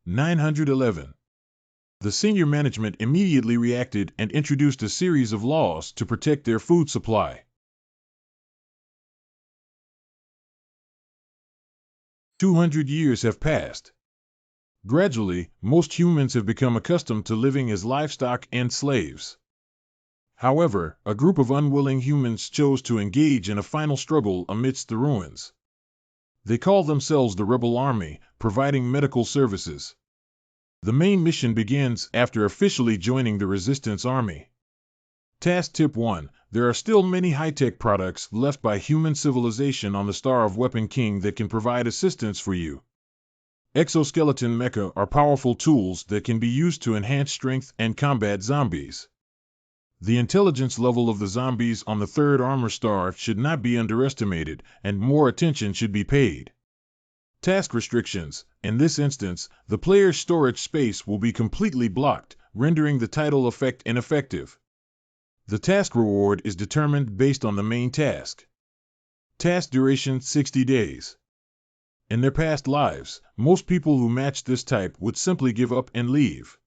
911. The senior management immediately reacted and introduced a series of laws to protect their food supply. 200 years have passed. Gradually, most humans have become accustomed to living as livestock and slaves. However, a group of unwilling humans chose to engage in a final struggle amidst the ruins. They call themselves the Rebel Army, providing medical services. The main mission begins after officially joining the Resistance Army. Task Tip 1. There are still many high-tech products left by human civilization on the Star of Weapon King that can provide assistance for you. Exoskeleton mecha are powerful tools that can be used to enhance strength and combat zombies. The intelligence level of the zombies on the 3rd armor star should not be underestimated, and more attention should be paid. Task restrictions. In this instance, the player's storage space will be completely blocked, rendering the title effect ineffective. The task reward is determined based on the main task. Task duration 60 days. In their past lives, most people who match this type would simply give up and leave.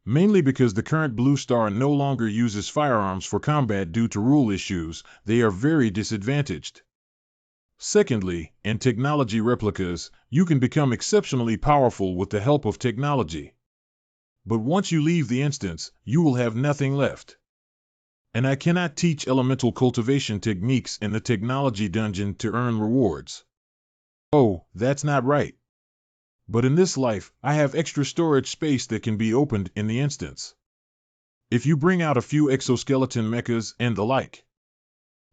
Mainly because the current Blue Star no longer uses firearms for combat due to rule issues, they are very disadvantaged. Secondly, in technology replicas, you can become exceptionally powerful with the help of technology. But once you leave the instance, you will have nothing left. And I cannot teach elemental cultivation techniques in the technology dungeon to earn rewards. Oh, that's not right. But in this life, I have extra storage space that can be opened in the instance. If you bring out a few exoskeleton mechas and the like,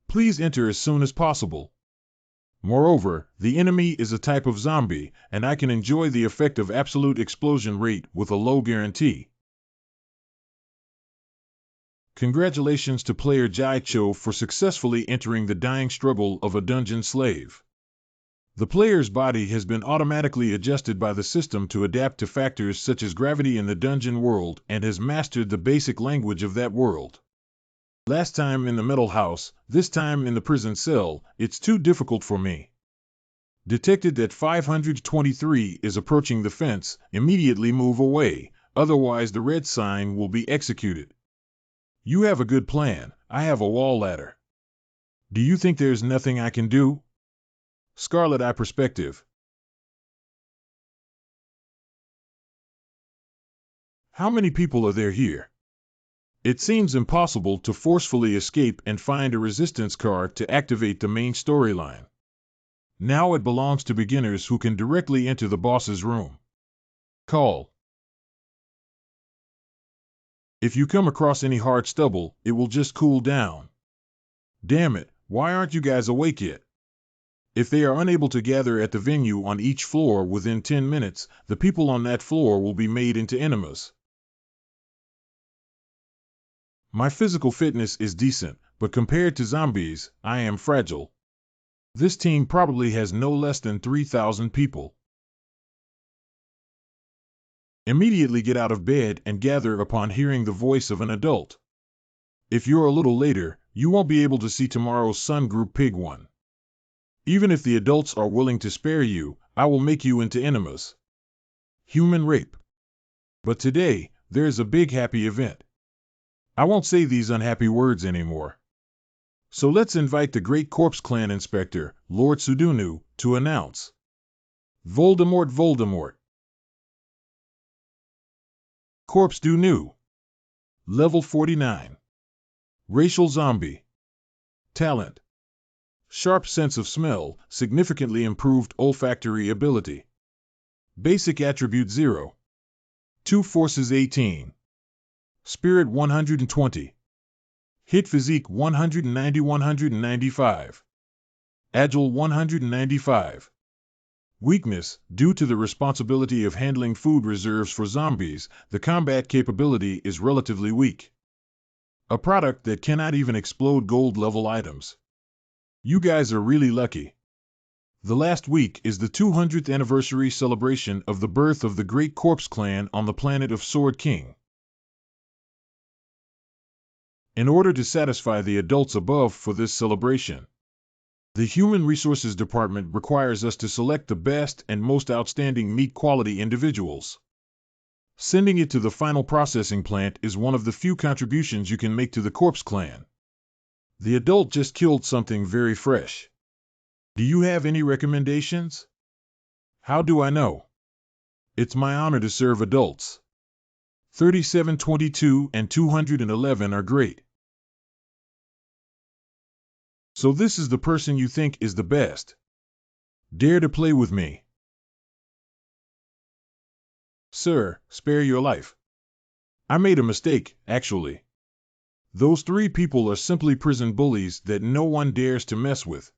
please enter as soon as possible. Moreover, the enemy is a type of zombie, and I can enjoy the effect of absolute explosion rate with a low guarantee. Congratulations to player Jai Cho for successfully entering the dying struggle of a dungeon slave. The player's body has been automatically adjusted by the system to adapt to factors such as gravity in the dungeon world and has mastered the basic language of that world. Last time in the metal house, this time in the prison cell, it's too difficult for me. Detected that 523 is approaching the fence, immediately move away, otherwise the red sign will be executed. You have a good plan, I have a wall ladder. Do you think there's nothing I can do? Scarlet Eye Perspective. How many people are there here? It seems impossible to forcefully escape and find a resistance card to activate the main storyline. Now it belongs to beginners who can directly enter the boss's room. Call. If you come across any hard stubble, it will just cool down. Damn it, why aren't you guys awake yet? If they are unable to gather at the venue on each floor within 10 minutes, the people on that floor will be made into enemas. My physical fitness is decent, but compared to zombies, I am fragile. This team probably has no less than 3,000 people. Immediately get out of bed and gather upon hearing the voice of an adult. If you're a little later, you won't be able to see tomorrow's Sun Group Pig 1. Even if the adults are willing to spare you, I will make you into enemas. Human rape. But today, there's a big happy event. I won't say these unhappy words anymore. So let's invite the Great Corpse Clan Inspector, Lord Sudunu, to announce. Voldemort, Voldemort. Corpse du Nu. Level 49. Racial zombie. Talent. Sharp sense of smell, significantly improved olfactory ability. Basic attribute 0. 2 forces 18. Spirit 120. Hit physique 190-195. Agile 195. Weakness: due to the responsibility of handling food reserves for zombies, the combat capability is relatively weak. A product that cannot even explode gold-level items. You guys are really lucky. The last week is the 200th anniversary celebration of the birth of the Great Corpse Clan on the planet of Sword King. In order to satisfy the adults above for this celebration, the Human Resources Department requires us to select the best and most outstanding meat quality individuals. Sending it to the final processing plant is one of the few contributions you can make to the Corpse Clan. The adult just killed something very fresh. Do you have any recommendations? How do I know? It's my honor to serve adults. 3722 and 211 are great. So this is the person you think is the best. Dare to play with me. Sir, spare your life. I made a mistake, actually. Those 3 people are simply prison bullies that no one dares to mess with.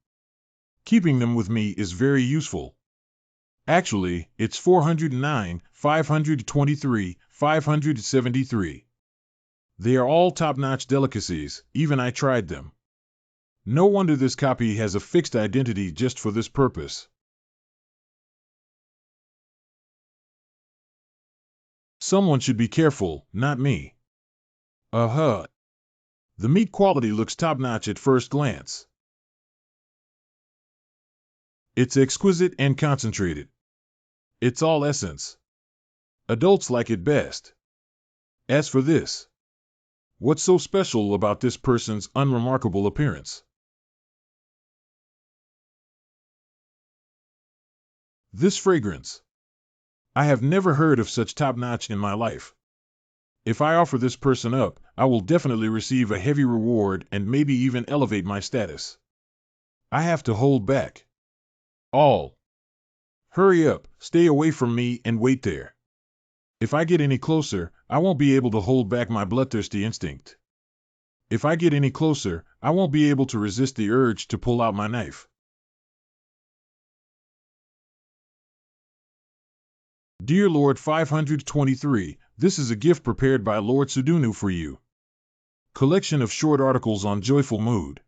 Keeping them with me is very useful. Actually, it's 409, 523, 573. They are all top-notch delicacies, even I tried them. No wonder this copy has a fixed identity just for this purpose. Someone should be careful, not me. The meat quality looks top-notch at first glance. It's exquisite and concentrated. It's all essence. Adults like it best. As for this, what's so special about this person's unremarkable appearance? This fragrance. I have never heard of such top-notch in my life. If I offer this person up, I will definitely receive a heavy reward and maybe even elevate my status. I have to hold back. All. Hurry up, stay away from me and wait there. If I get any closer, I won't be able to hold back my bloodthirsty instinct. If I get any closer, I won't be able to resist the urge to pull out my knife. Dear Lord 523, this is a gift prepared by Lord Sudunu for you. Collection of short articles on joyful mood.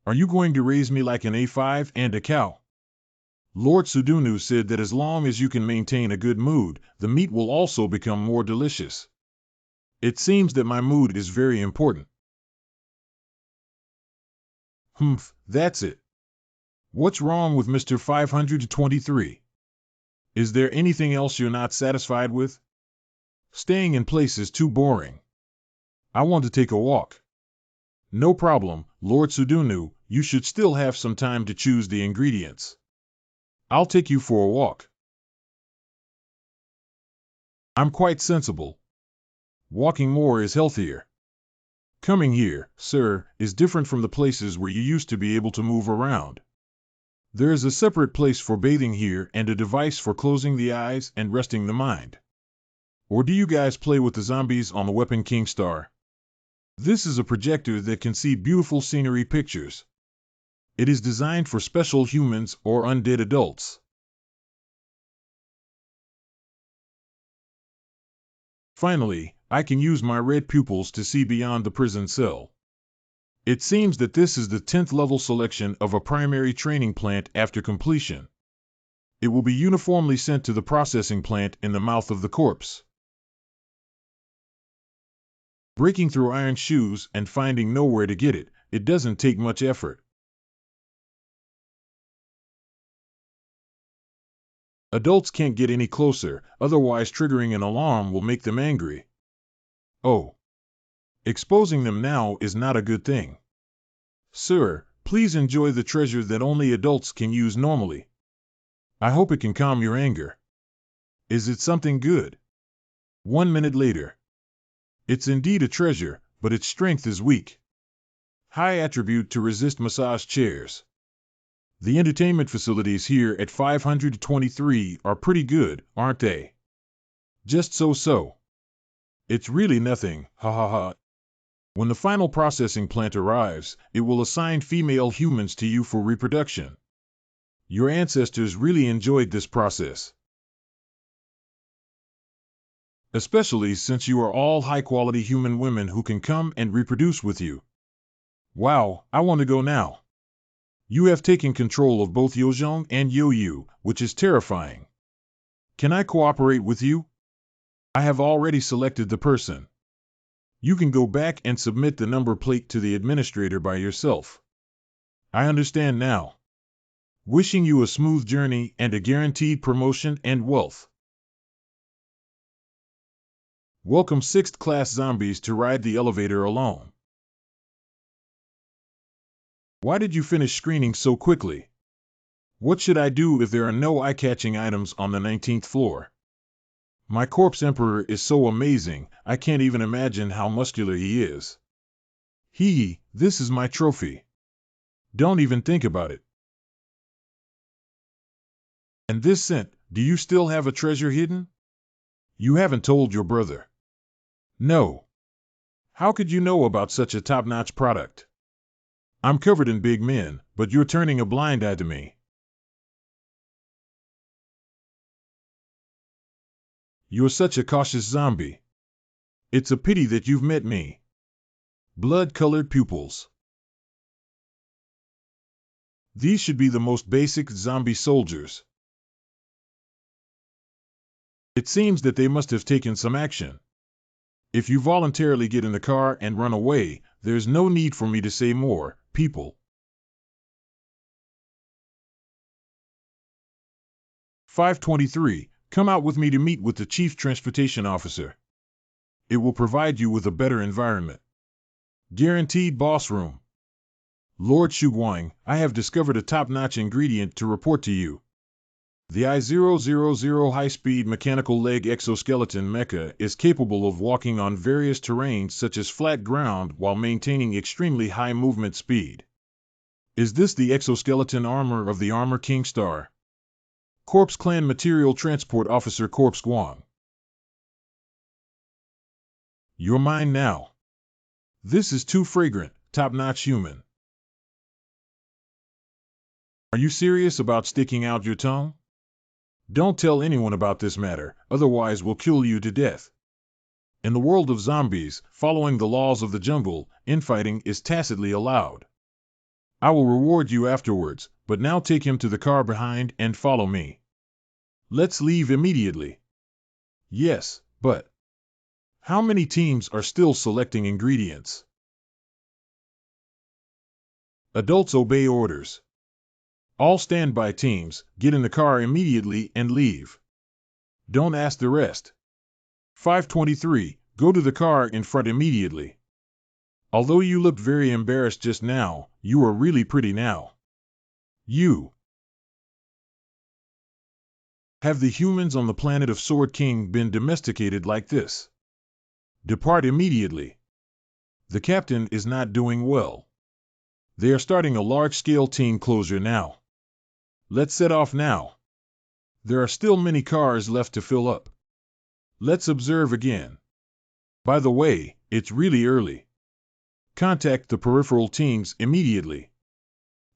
Are you going to raise me like an A5 and a cow? Lord Sudunu said that as long as you can maintain a good mood, the meat will also become more delicious. It seems that my mood is very important. That's it. What's wrong with Mr. 523? Is there anything else you're not satisfied with? Staying in place is too boring. I want to take a walk. No problem, Lord Sudunu, you should still have some time to choose the ingredients. I'll take you for a walk. I'm quite sensible. Walking more is healthier. Coming here, sir, is different from the places where you used to be able to move around. There is a separate place for bathing here and a device for closing the eyes and resting the mind. Or do you guys play with the zombies on the Weapon King Star? This is a projector that can see beautiful scenery pictures. It is designed for special humans or undead adults. Finally, I can use my red pupils to see beyond the prison cell. It seems that this is the 10th level selection of a primary training plant after completion. It will be uniformly sent to the processing plant in the mouth of the corpse. Breaking through iron shoes and finding nowhere to get it, it doesn't take much effort. Adults can't get any closer, otherwise triggering an alarm will make them angry. Oh. Exposing them now is not a good thing. Sir, please enjoy the treasure that only adults can use normally. I hope it can calm your anger. Is it something good? 1 minute later. It's indeed a treasure, but its strength is weak. High attribute to resist massage chairs. The entertainment facilities here at 523 are pretty good, aren't they? Just so. It's really nothing, ha ha ha. When the final processing plant arrives, it will assign female humans to you for reproduction. Your ancestors really enjoyed this process. Especially since you are all high-quality human women who can come and reproduce with you. Wow, I want to go now. You have taken control of both Yozhong and Yoyu, which is terrifying. Can I cooperate with you? I have already selected the person. You can go back and submit the number plate to the administrator by yourself. I understand now. Wishing you a smooth journey and a guaranteed promotion and wealth. Welcome 6th class zombies to ride the elevator alone. Why did you finish screening so quickly? What should I do if there are no eye-catching items on the 19th floor? My corpse emperor is so amazing, I can't even imagine how muscular he is. This is my trophy. Don't even think about it. And this scent, do you still have a treasure hidden? You haven't told your brother. No. How could you know about such a top-notch product? I'm covered in big men, but you're turning a blind eye to me. You're such a cautious zombie. It's a pity that you've met me. Blood-colored pupils. These should be the most basic zombie soldiers. It seems that they must have taken some action. If you voluntarily get in the car and run away, there's no need for me to say more, people. 523. Come out with me to meet with the Chief Transportation Officer. It will provide you with a better environment. Guaranteed boss room. Lord Shuguang, I have discovered a top-notch ingredient to report to you. The I-000 high-speed mechanical leg exoskeleton mecha is capable of walking on various terrains such as flat ground while maintaining extremely high movement speed. Is this the exoskeleton armor of the Armor King Star? Corpse Clan Material Transport Officer Corpse Guang. You're mine now. This is too fragrant, top-notch human. Are you serious about sticking out your tongue? Don't tell anyone about this matter, otherwise we'll kill you to death. In the world of zombies, following the laws of the jungle, infighting is tacitly allowed. I will reward you afterwards, but now take him to the car behind and follow me. Let's leave immediately. Yes, but how many teams are still selecting ingredients? Adults obey orders. All standby teams, get in the car immediately and leave. Don't ask the rest. 523, go to the car in front immediately. Although you looked very embarrassed just now, you are really pretty now. Have the humans on the planet of Sword King been domesticated like this? Depart immediately. The captain is not doing well. They are starting a large-scale team closure now. Let's set off now. There are still many cars left to fill up. Let's observe again. By the way, it's really early. Contact the peripheral teams immediately.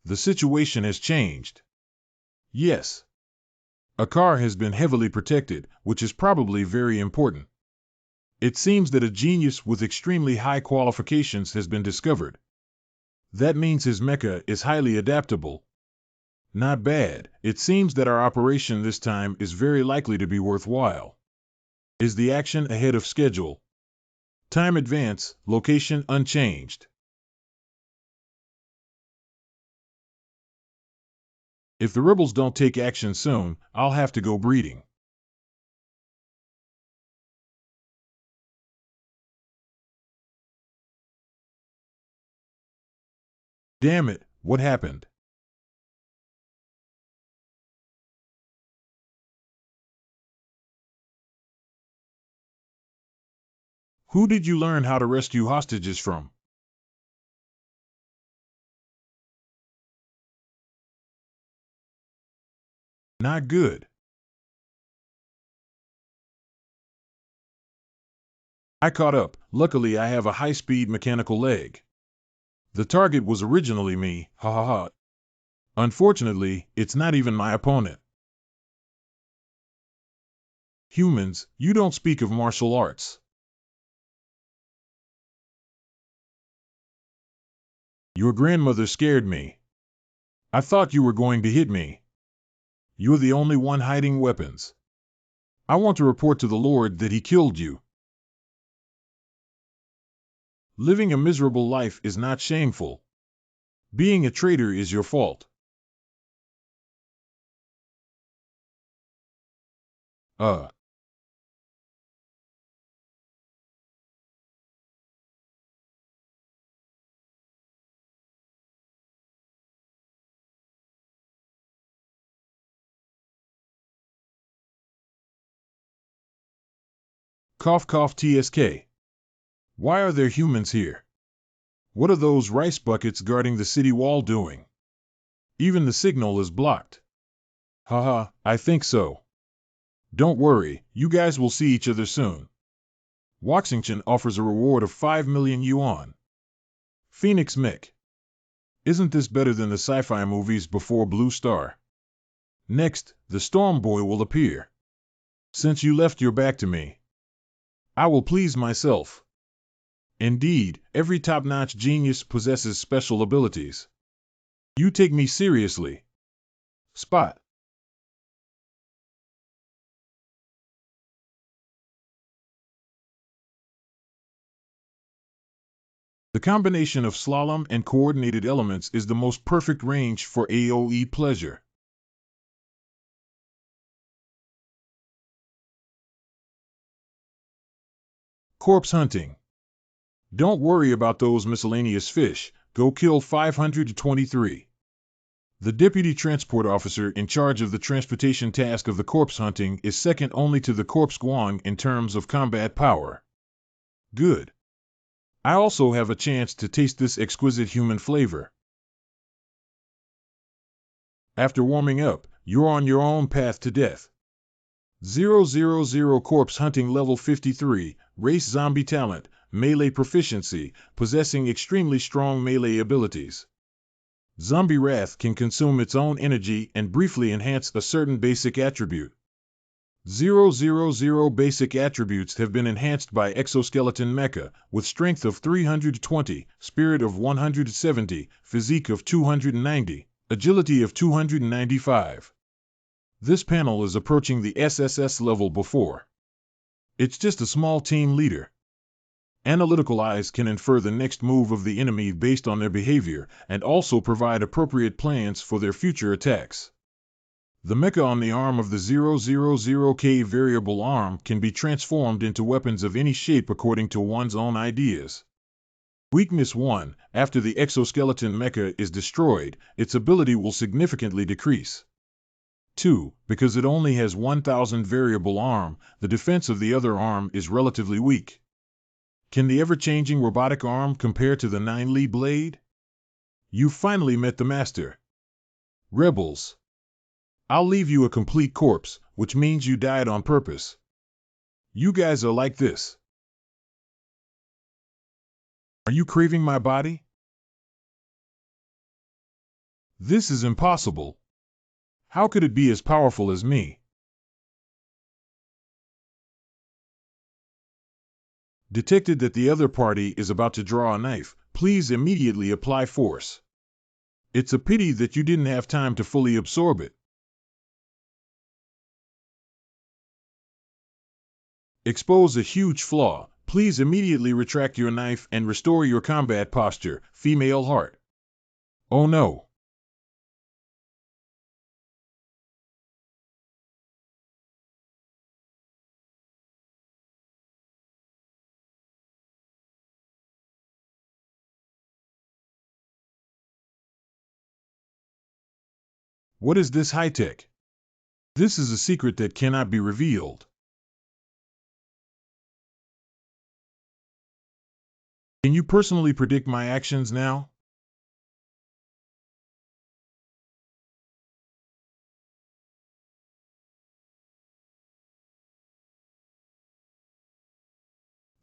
The situation has changed. Yes. A car has been heavily protected, which is probably very important. It seems that a genius with extremely high qualifications has been discovered. That means his mecha is highly adaptable. Not bad. It seems that our operation this time is very likely to be worthwhile. Is the action ahead of schedule? Time advance, location unchanged. If the rebels don't take action soon, I'll have to go breeding. Damn it, what happened? Who did you learn how to rescue hostages from? Not good. I caught up. Luckily, I have a high-speed mechanical leg. The target was originally me, ha ha ha. Unfortunately, it's not even my opponent. Humans, you don't speak of martial arts. Your grandmother scared me. I thought you were going to hit me. You're the only one hiding weapons. I want to report to the Lord that he killed you. Living a miserable life is not shameful. Being a traitor is your fault. Cough cough TSK. Why are there humans here? What are those rice buckets guarding the city wall doing? Even the signal is blocked. Haha, I think so. Don't worry, you guys will see each other soon. Washington offers a reward of 5 million yuan. Phoenix Mech. Isn't this better than the sci-fi movies before Blue Star? Next, the Storm Boy will appear. Since you left your back to me, I will please myself. Indeed, every top-notch genius possesses special abilities. You take me seriously. Spot. The combination of slalom and coordinated elements is the most perfect range for AoE pleasure. Corpse hunting. Don't worry about those miscellaneous fish, go kill 523. The deputy transport officer in charge of the transportation task of the corpse hunting is second only to the corpse guang in terms of combat power. Good. I also have a chance to taste this exquisite human flavor. After warming up, you're on your own path to death. 000 Corpse Hunting Level 53, Race Zombie Talent, Melee Proficiency, possessing extremely strong melee abilities. Zombie Wrath can consume its own energy and briefly enhance a certain basic attribute. 000 basic attributes have been enhanced by Exoskeleton Mecha, with strength of 320, spirit of 170, physique of 290, agility of 295. This panel is approaching the SSS level before. It's just a small team leader. Analytical eyes can infer the next move of the enemy based on their behavior, and also provide appropriate plans for their future attacks. The mecha on the arm of the 000K variable arm can be transformed into weapons of any shape according to one's own ideas. Weakness 1. After the exoskeleton mecha is destroyed, its ability will significantly decrease. 2. Because it only has 1000 variable arm, the defense of the other arm is relatively weak. Can the ever-changing robotic arm compare to the 9Li blade? You finally met the master. Rebels. I'll leave you a complete corpse, which means you died on purpose. You guys are like this. Are you craving my body? This is impossible. How could it be as powerful as me? Detected that the other party is about to draw a knife. Please immediately apply force. It's a pity that you didn't have time to fully absorb it. Expose a huge flaw. Please immediately retract your knife and restore your combat posture. Female heart. Oh no. What is this high-tech? This is a secret that cannot be revealed. Can you personally predict my actions now?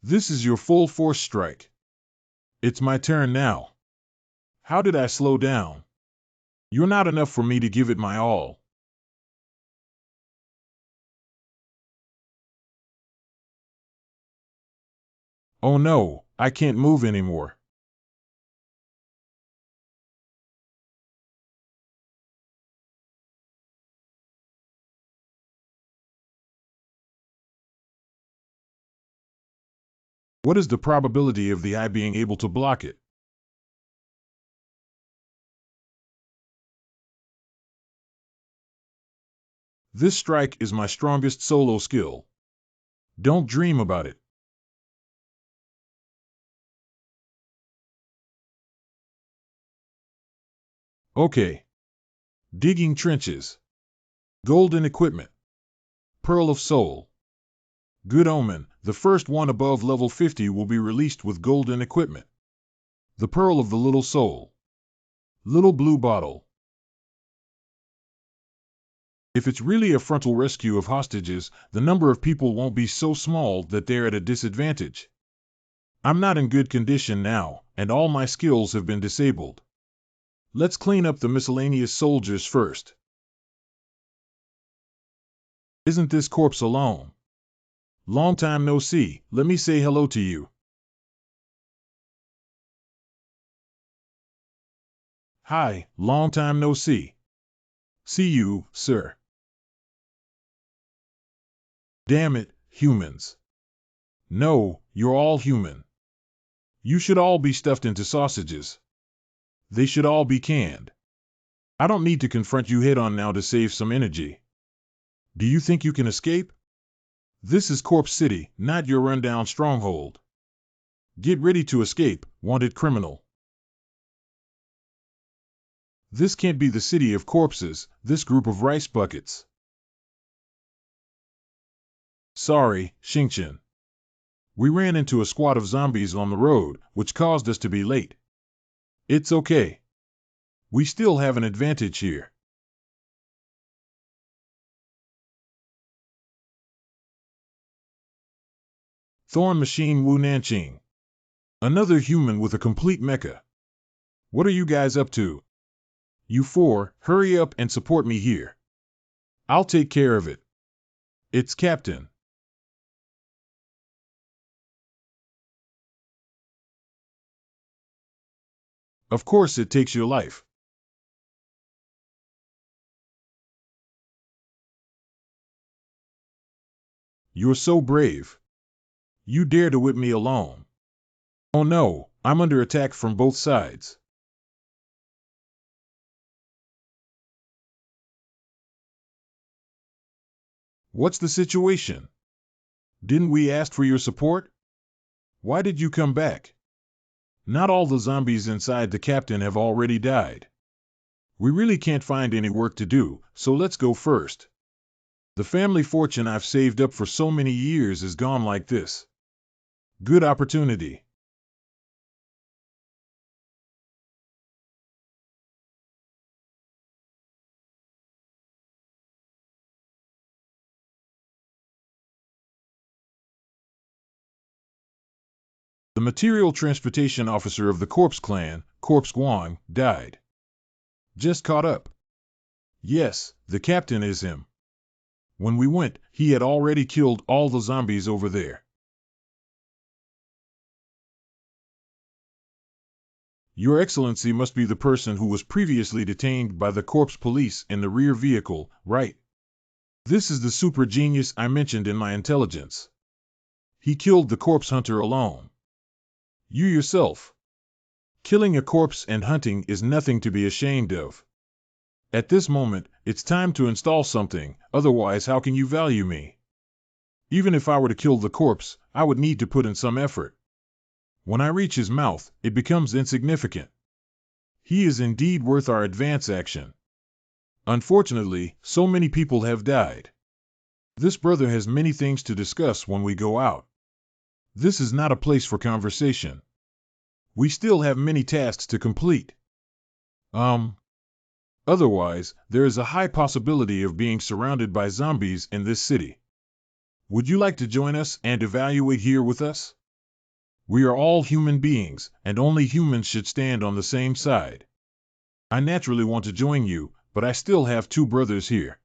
This is your full force strike. It's my turn now. How did I slow down? You're not enough for me to give it my all. Oh no, I can't move anymore. What is the probability of the eye being able to block it? This strike is my strongest solo skill. Don't dream about it. Okay. Digging trenches. Golden equipment. Pearl of Soul. Good omen, the first one above level 50 will be released with golden equipment. The Pearl of the Little Soul. Little blue bottle. If it's really a frontal rescue of hostages, the number of people won't be so small that they're at a disadvantage. I'm not in good condition now, and all my skills have been disabled. Let's clean up the miscellaneous soldiers first. Isn't this corpse alone? Long time no see, let me say hello to you. Hi, long time no see. See you, sir. Damn it, humans. No, you're all human. You should all be stuffed into sausages. They should all be canned. I don't need to confront you head on now to save some energy. Do you think you can escape? This is Corpse City, not your rundown stronghold. Get ready to escape, wanted criminal. This can't be the city of corpses, this group of rice buckets. Sorry, Xingqian. We ran into a squad of zombies on the road, which caused us to be late. It's okay. We still have an advantage here. Thorn Machine Wu Nanqing. Another human with a complete mecha. What are you guys up to? You four, hurry up and support me here. I'll take care of it. It's Captain. Of course it takes your life. You're so brave. You dare to whip me alone. Oh no, I'm under attack from both sides. What's the situation? Didn't we ask for your support? Why did you come back? Not all the zombies inside the Captain have already died. We really can't find any work to do, so let's go first. The family fortune I've saved up for so many years is gone like this. Good opportunity. The material transportation officer of the Corpse Clan, Corpse Guang, died. Just caught up. Yes, the captain is him. When we went, he had already killed all the zombies over there. Your Excellency must be the person who was previously detained by the Corpse Police in the rear vehicle, right? This is the super genius I mentioned in my intelligence. He killed the corpse hunter alone. You yourself. Killing a corpse and hunting is nothing to be ashamed of. At this moment, it's time to install something, otherwise how can you value me? Even if I were to kill the corpse, I would need to put in some effort. When I reach his mouth, it becomes insignificant. He is indeed worth our advance action. Unfortunately, so many people have died. This brother has many things to discuss when we go out. This is not a place for conversation. We still have many tasks to complete. Otherwise, there is a high possibility of being surrounded by zombies in this city. Would you like to join us and evaluate here with us? We are all human beings, and only humans should stand on the same side. I naturally want to join you, but I still have two brothers here.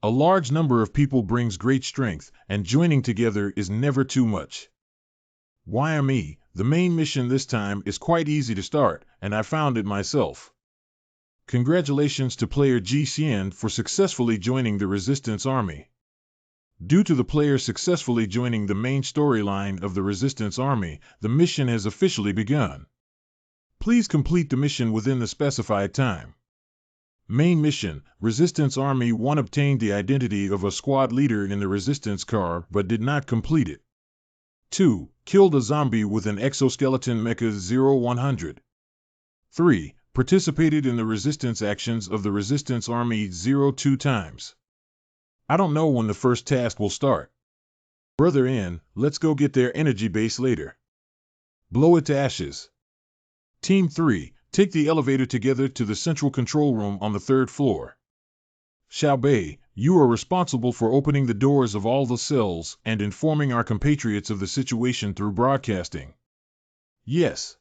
A large number of people brings great strength, and joining together is never too much. Why me? The main mission this time is quite easy to start, and I found it myself. Congratulations to player GCN for successfully joining the Resistance Army. Due to the player successfully joining the main storyline of the Resistance Army, the mission has officially begun. Please complete the mission within the specified time. Main mission, Resistance Army 1 obtained the identity of a squad leader in the Resistance car but did not complete it. 2. Killed a zombie with an exoskeleton mecha 0100. 3. Participated in the resistance actions of the Resistance Army 02 times. I don't know when the first task will start. Brother N, let's go get their energy base later. Blow it to ashes. Team 3, take the elevator together to the central control room on the 3rd floor. Xiao Bei, you are responsible for opening the doors of all the cells and informing our compatriots of the situation through broadcasting. Yes.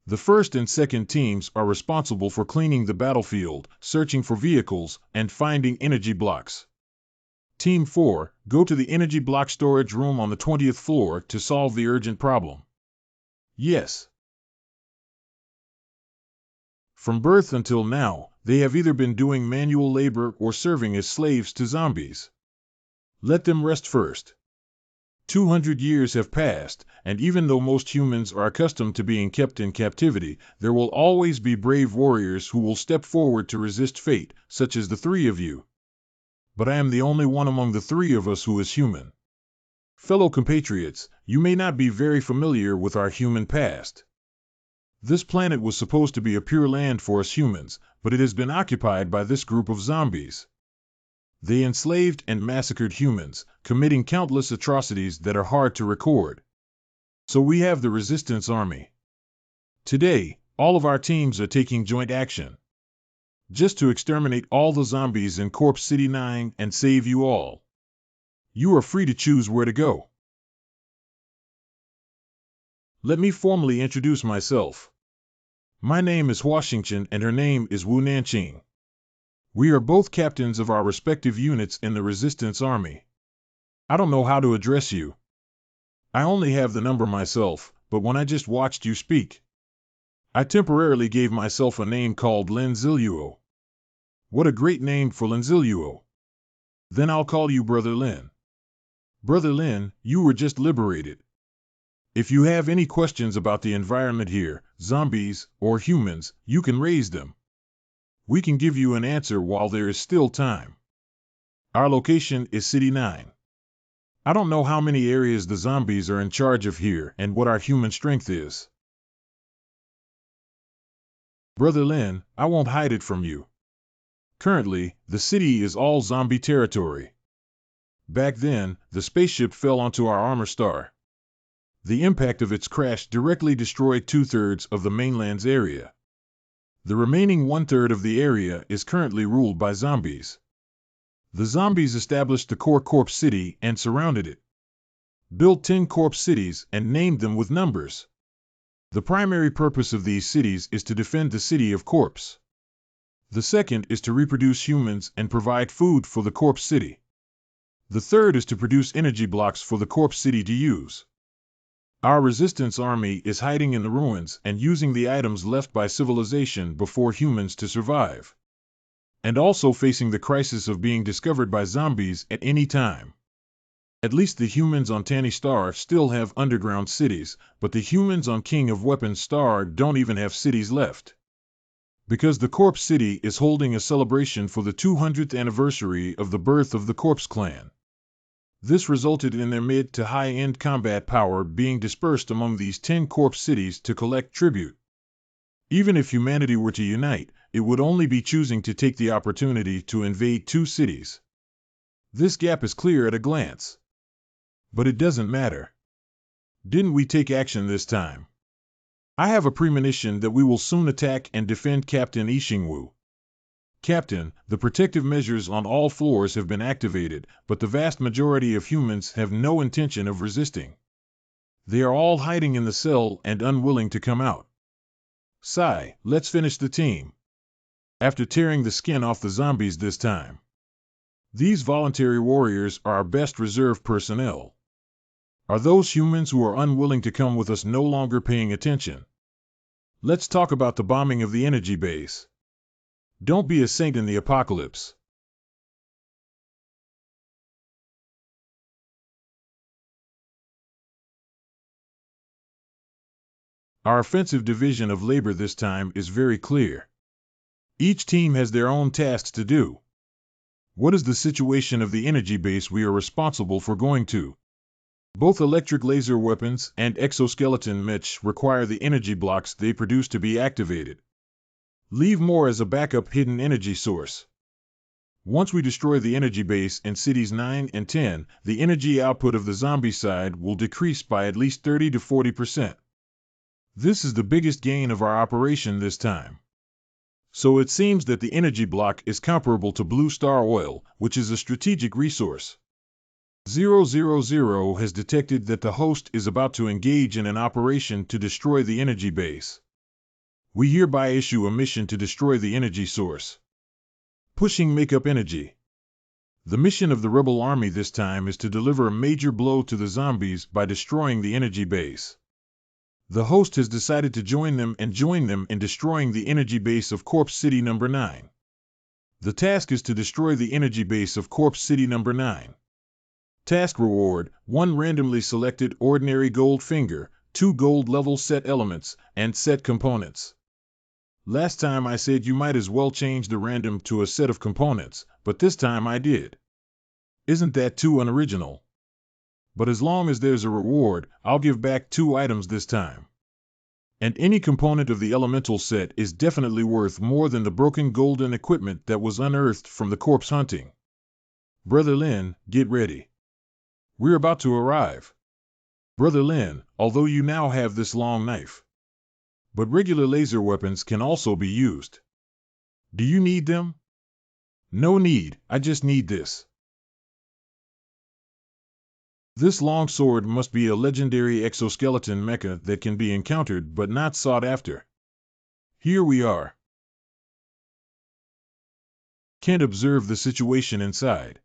The first and second teams are responsible for cleaning the battlefield, searching for vehicles, and finding energy blocks. Team 4, go to the energy block storage room on the 20th floor to solve the urgent problem. Yes. From birth until now, they have either been doing manual labor or serving as slaves to zombies. Let them rest first. 200 years have passed, and even though most humans are accustomed to being kept in captivity, there will always be brave warriors who will step forward to resist fate, such as the three of you. But I am the only one among the three of us who is human. Fellow compatriots, you may not be very familiar with our human past. This planet was supposed to be a pure land for us humans, but it has been occupied by this group of zombies. They enslaved and massacred humans, committing countless atrocities that are hard to record. So we have the Resistance Army. Today, all of our teams are taking joint action. Just to exterminate all the zombies in Corpse City 9 and save you all. You are free to choose where to go. Let me formally introduce myself. My name is Washington and her name is Wu Nanqing. We are both captains of our respective units in the Resistance Army. I don't know how to address you. I only have the number myself, but when I just watched you speak, I temporarily gave myself a name called Lin Ziluo. What a great name for Lin Ziluo. Then I'll call you Brother Lin. Brother Lin, you were just liberated. If you have any questions about the environment here, zombies, or humans, you can raise them. We can give you an answer while there is still time. Our location is City 9. I don't know how many areas the zombies are in charge of here and what our human strength is. Brother Lin, I won't hide it from you. Currently, the city is all zombie territory. Back then, the spaceship fell onto our armor star. The impact of its crash directly destroyed 2/3 of the mainland's area. The remaining 1/3 of the area is currently ruled by zombies. The zombies established the core Corpse City and surrounded it. Built 10 Corpse Cities and named them with numbers. The primary purpose of these cities is to defend the city of Corpse. The second is to reproduce humans and provide food for the Corpse City. The third is to produce energy blocks for the Corpse City to use. Our resistance army is hiding in the ruins and using the items left by civilization before humans to survive. And also facing the crisis of being discovered by zombies at any time. At least the humans on Tanny Star still have underground cities, but the humans on King of Weapons Star don't even have cities left. Because the Corpse City is holding a celebration for the 200th anniversary of the birth of the Corpse Clan. This resulted in their mid to high-end combat power being dispersed among these 10 Corpse Cities to collect tribute. Even if humanity were to unite, it would only be choosing to take the opportunity to invade 2 cities. This gap is clear at a glance. But it doesn't matter. Didn't we take action this time? I have a premonition that we will soon attack and defend Captain Yixingwu. Captain, the protective measures on all floors have been activated, but the vast majority of humans have no intention of resisting. They are all hiding in the cell and unwilling to come out. Sai, let's finish the team. After tearing the skin off the zombies this time. These voluntary warriors are our best reserve personnel. Are those humans who are unwilling to come with us no longer paying attention? Let's talk about the bombing of the energy base. Don't be a saint in the apocalypse. Our offensive division of labor this time is very clear. Each team has their own tasks to do. What is the situation of the energy base we are responsible for going to? Both electric laser weapons and exoskeleton mech require the energy blocks they produce to be activated. Leave more as a backup hidden energy source. Once we destroy the energy base in cities 9 and 10, the energy output of the zombie side will decrease by at least 30 to 40%. This is the biggest gain of our operation this time. So it seems that the energy block is comparable to Blue Star Oil, which is a strategic resource. 000 has detected that the host is about to engage in an operation to destroy the energy base. We hereby issue a mission to destroy the energy source. Pushing Makeup Energy. The mission of the rebel army this time is to deliver a major blow to the zombies by destroying the energy base. The host has decided to join them in destroying the energy base of Corpse City No. 9. The task is to destroy the energy base of Corpse City No. 9. Task reward: 1 randomly selected ordinary gold finger, 2 gold level set elements, and set components. Last time I said you might as well change the random to a set of components, but this time I did. Isn't that too unoriginal? But as long as there's a reward, I'll give back 2 items this time. And any component of the elemental set is definitely worth more than the broken golden equipment that was unearthed from the corpse hunting. Brother Lin, get ready. We're about to arrive. Brother Lin, although you now have this long knife. But regular laser weapons can also be used. Do you need them? No need, I just need this. This long sword must be a legendary exoskeleton mecha that can be encountered but not sought after. Here we are. Can't observe the situation inside.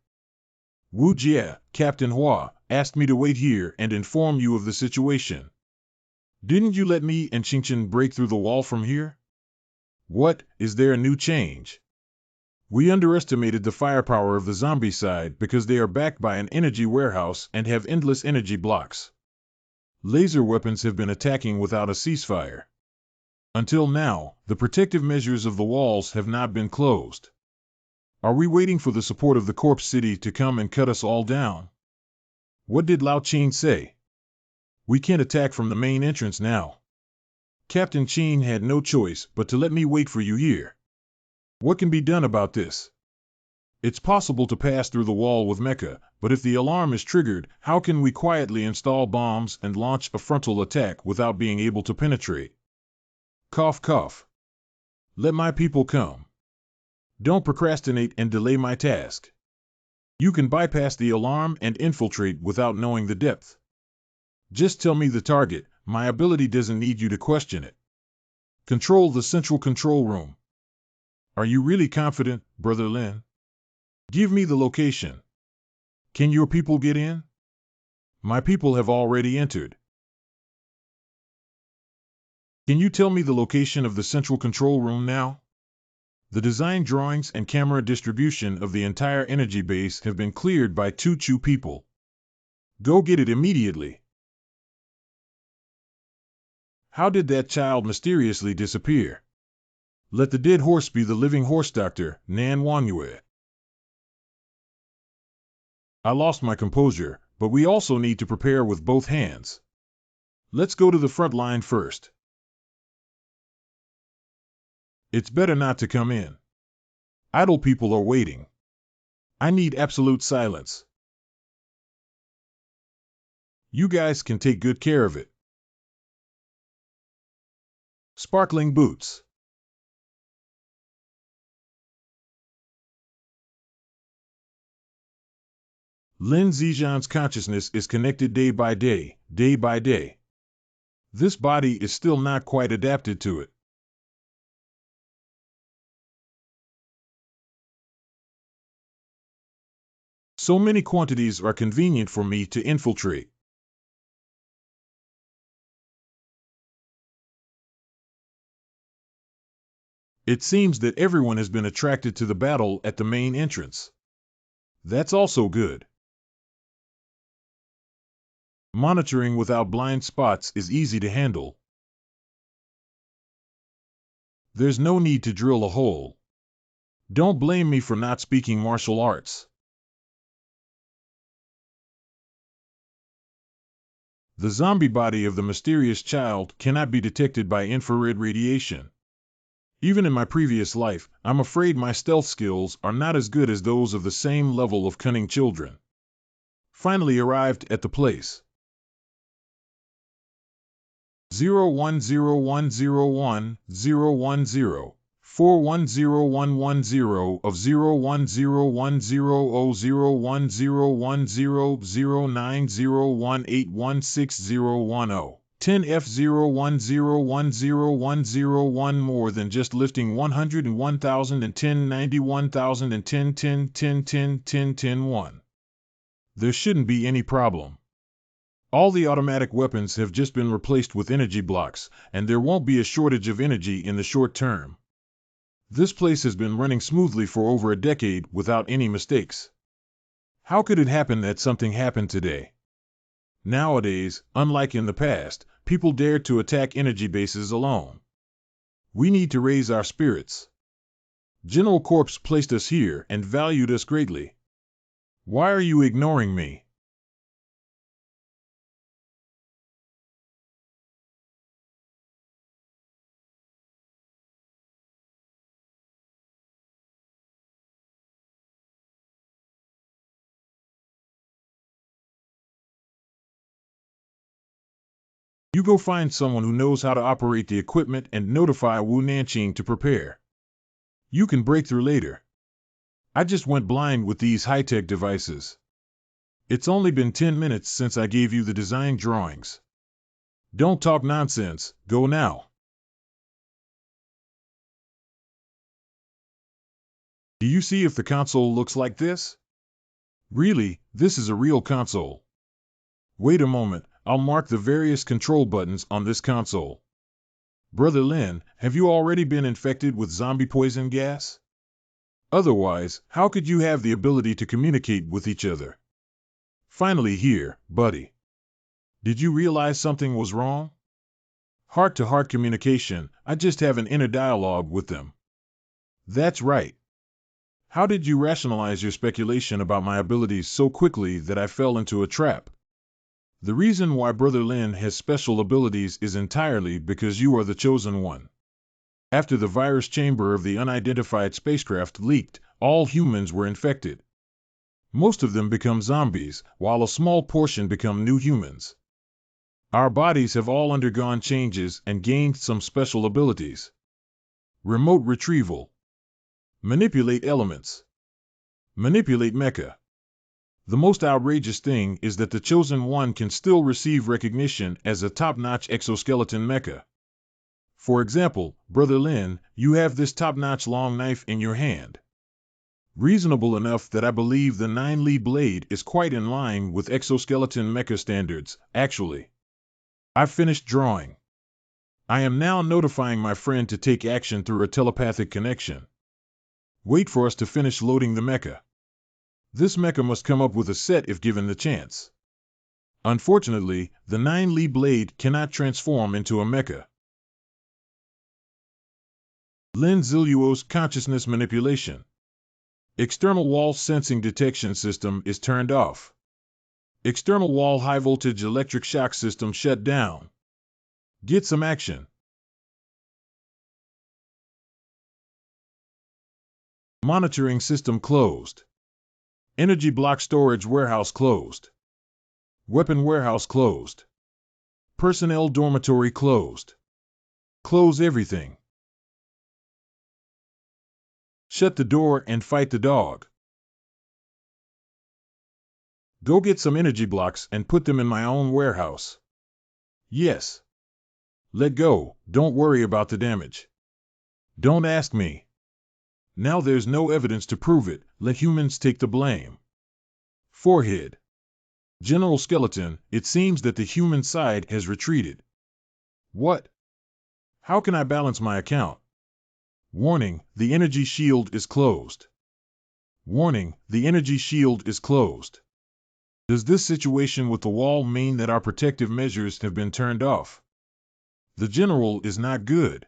Wu Jie, Captain Hua, asked me to wait here and inform you of the situation. Didn't you let me and Qingchen break through the wall from here? What, is there a new change? We underestimated the firepower of the zombie side because they are backed by an energy warehouse and have endless energy blocks. Laser weapons have been attacking without a ceasefire. Until now, the protective measures of the walls have not been closed. Are we waiting for the support of the Corpse City to come and cut us all down? What did Lao Qin say? We can't attack from the main entrance now. Captain Qin had no choice but to let me wait for you here. What can be done about this? It's possible to pass through the wall with Mecha, but if the alarm is triggered, how can we quietly install bombs and launch a frontal attack without being able to penetrate? Cough, cough. Let my people come. Don't procrastinate and delay my task. You can bypass the alarm and infiltrate without knowing the depth. Just tell me the target. My ability doesn't need you to question it. Control the central control room. Are you really confident, Brother Lin? Give me the location. Can your people get in? My people have already entered. Can you tell me the location of the central control room now? The design drawings and camera distribution of the entire energy base have been cleared by two Chu people. Go get it immediately. How did that child mysteriously disappear? Let the dead horse be the living horse, Dr. Nan Wanyue. I lost my composure, but we also need to prepare with both hands. Let's go to the front line first. It's better not to come in. Idle people are waiting. I need absolute silence. You guys can take good care of it. Sparkling boots. Lin Zijian's consciousness is connected day by day, day by day. This body is still not quite adapted to it. So many quantities are convenient for me to infiltrate. It seems that everyone has been attracted to the battle at the main entrance. That's also good. Monitoring without blind spots is easy to handle. There's no need to drill a hole. Don't blame me for not speaking martial arts. The zombie body of the mysterious child cannot be detected by infrared radiation. Even in my previous life, I'm afraid my stealth skills are not as good as those of the same level of cunning children. Finally arrived at the place. 010101 010 410110 of 010100100901816010 10F01010101 more than just lifting 101,010 91,010 10 10 10 10 10 1. There shouldn't be any problem. All the automatic weapons have just been replaced with energy blocks, and there won't be a shortage of energy in the short term. This place has been running smoothly for over a decade without any mistakes. How could it happen that something happened today? Nowadays, unlike in the past, people dare to attack energy bases alone. We need to raise our spirits. General Corps placed us here and valued us greatly. Why are you ignoring me? You go find someone who knows how to operate the equipment and notify Wu Nanqing to prepare. You can break through later. I just went blind with these high-tech devices. It's only been 10 minutes since I gave you the design drawings. Don't talk nonsense, go now. Do you see if the console looks like this? Really, this is a real console. Wait a moment, I'll mark the various control buttons on this console. Brother Lin, have you already been infected with zombie poison gas? Otherwise, how could you have the ability to communicate with each other? Finally here, buddy. Did you realize something was wrong? Heart-to-heart communication, I just have an inner dialogue with them. That's right. How did you rationalize your speculation about my abilities so quickly that I fell into a trap? The reason why Brother Lin has special abilities is entirely because you are the chosen one. After the virus chamber of the unidentified spacecraft leaked, all humans were infected. Most of them become zombies, while a small portion become new humans. Our bodies have all undergone changes and gained some special abilities. Remote retrieval. Manipulate elements. Manipulate mecha. The most outrageous thing is that the Chosen One can still receive recognition as a top-notch exoskeleton mecha. For example, Brother Lin, you have this top-notch long knife in your hand. Reasonable enough that I believe the 9-Li blade is quite in line with exoskeleton mecha standards, actually. I've finished drawing. I am now notifying my friend to take action through a telepathic connection. Wait for us to finish loading the mecha. This mecha must come up with a set if given the chance. Unfortunately, the 9-Li blade cannot transform into a mecha. Lin Ziluo's consciousness manipulation. External wall sensing detection system is turned off. External wall high voltage electric shock system shut down. Get some action. Monitoring system closed. Energy block storage warehouse closed. Weapon warehouse closed. Personnel dormitory closed. Close everything. Shut the door and fight the dog. Go get some energy blocks and put them in my own warehouse. Yes. Let go, don't worry about the damage. Don't ask me. Now there's no evidence to prove it, let humans take the blame. Forehead. General Skeleton, it seems that the human side has retreated. What? How can I balance my account? Warning, the energy shield is closed. Warning, the energy shield is closed. Does this situation with the wall mean that our protective measures have been turned off? The general is not good.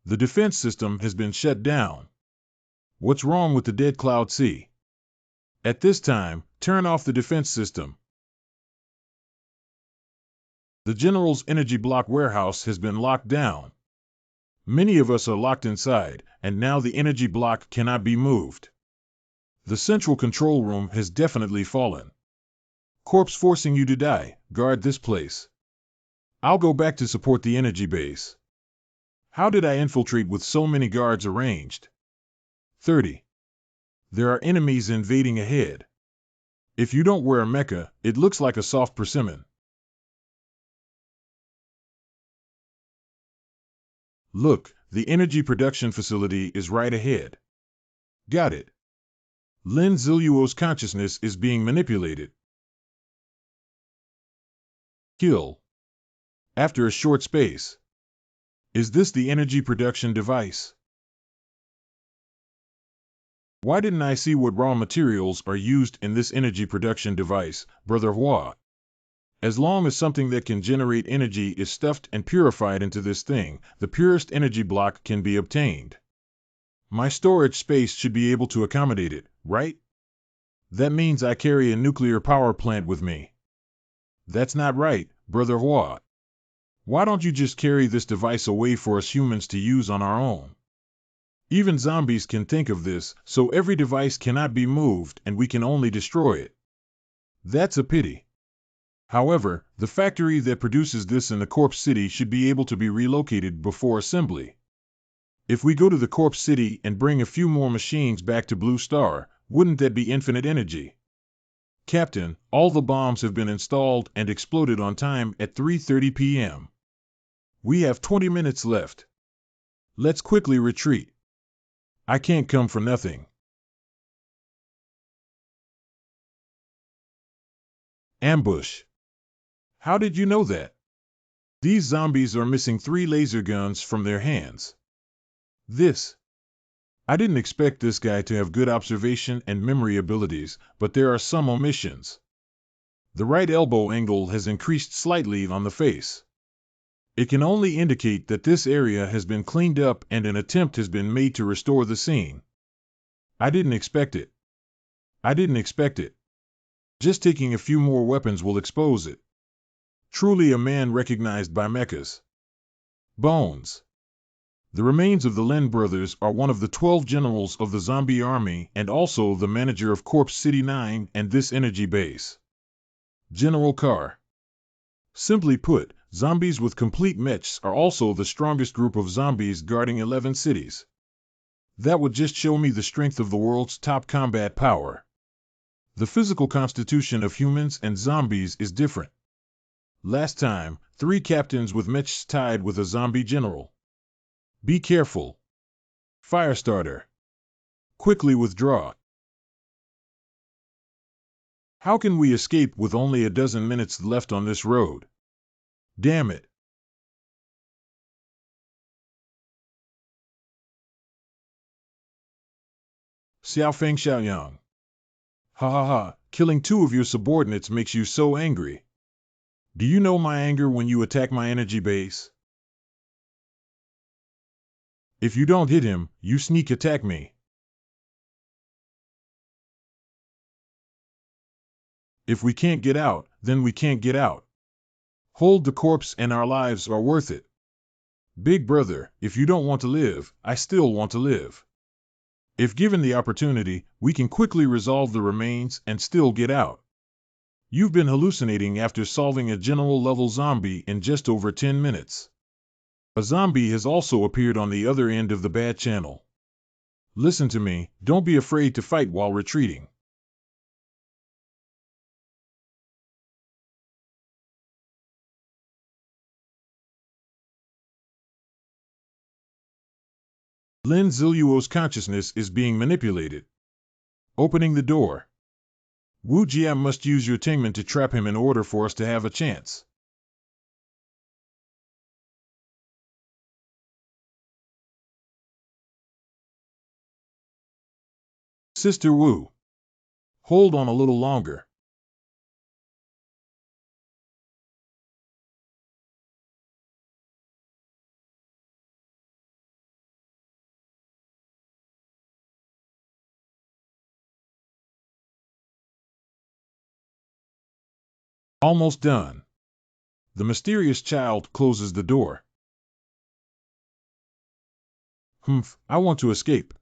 The defense system has been shut down. What's wrong with the Dead Cloud Sea? At this time, turn off the defense system. The general's energy block warehouse has been locked down. Many of us are locked inside, and now the energy block cannot be moved. The central control room has definitely fallen. Corpse forcing you to die, guard this place. I'll go back to support the energy base. How did I infiltrate with so many guards arranged? 30. There are enemies invading ahead. If you don't wear a mecha, it looks like a soft persimmon. Look, the energy production facility is right ahead. Got it. Lin Ziluo's consciousness is being manipulated. Kill. After a short space. Is this the energy production device? Why didn't I see what raw materials are used in this energy production device, Brother Hua? As long as something that can generate energy is stuffed and purified into this thing, the purest energy block can be obtained. My storage space should be able to accommodate it, right? That means I carry a nuclear power plant with me. That's not right, Brother Hua. Why don't you just carry this device away for us humans to use on our own? Even zombies can think of this, so every device cannot be moved and we can only destroy it. That's a pity. However, the factory that produces this in the Corpse City should be able to be relocated before assembly. If we go to the Corpse City and bring a few more machines back to Blue Star, wouldn't that be infinite energy? Captain, all the bombs have been installed and exploded on time at 3:30 p.m. We have 20 minutes left. Let's quickly retreat. I can't come for nothing. Ambush. How did you know that? These zombies are missing 3 laser guns from their hands. I didn't expect this guy to have good observation and memory abilities, but there are some omissions. The right elbow angle has increased slightly on the face. It can only indicate that this area has been cleaned up and an attempt has been made to restore the scene. I didn't expect it. Just taking a few more weapons will expose it. Truly a man recognized by mechas. Bones. The remains of the Lin brothers are one of the 12 generals of the zombie army and also the manager of Corpse City 9 and this energy base. General Carr. Simply put, zombies with complete mechs are also the strongest group of zombies guarding 11 cities. That would just show me the strength of the world's top combat power. The physical constitution of humans and zombies is different. Last time, 3 captains with mechs tied with a zombie general. Be careful. Firestarter. Quickly withdraw. How can we escape with only a dozen minutes left on this road? Damn it. Xiaofeng Xiaoyang. Ha ha ha, killing 2 of your subordinates makes you so angry. Do you know my anger when you attack my energy base? If you don't hit him, you sneak attack me. If we can't get out, then we can't get out. Hold the corpse and our lives are worth it. Big brother, if you don't want to live, I still want to live. If given the opportunity, we can quickly resolve the remains and still get out. You've been hallucinating after solving a general-level zombie in just over 10 minutes. A zombie has also appeared on the other end of the bad channel. Listen to me, don't be afraid to fight while retreating. Lin Ziluo's consciousness is being manipulated. Opening the door. Wu Jia must use your Tingmen to trap him in order for us to have a chance. Sister Wu. Hold on a little longer. Almost done. The mysterious child closes the door. Humph, I want to escape.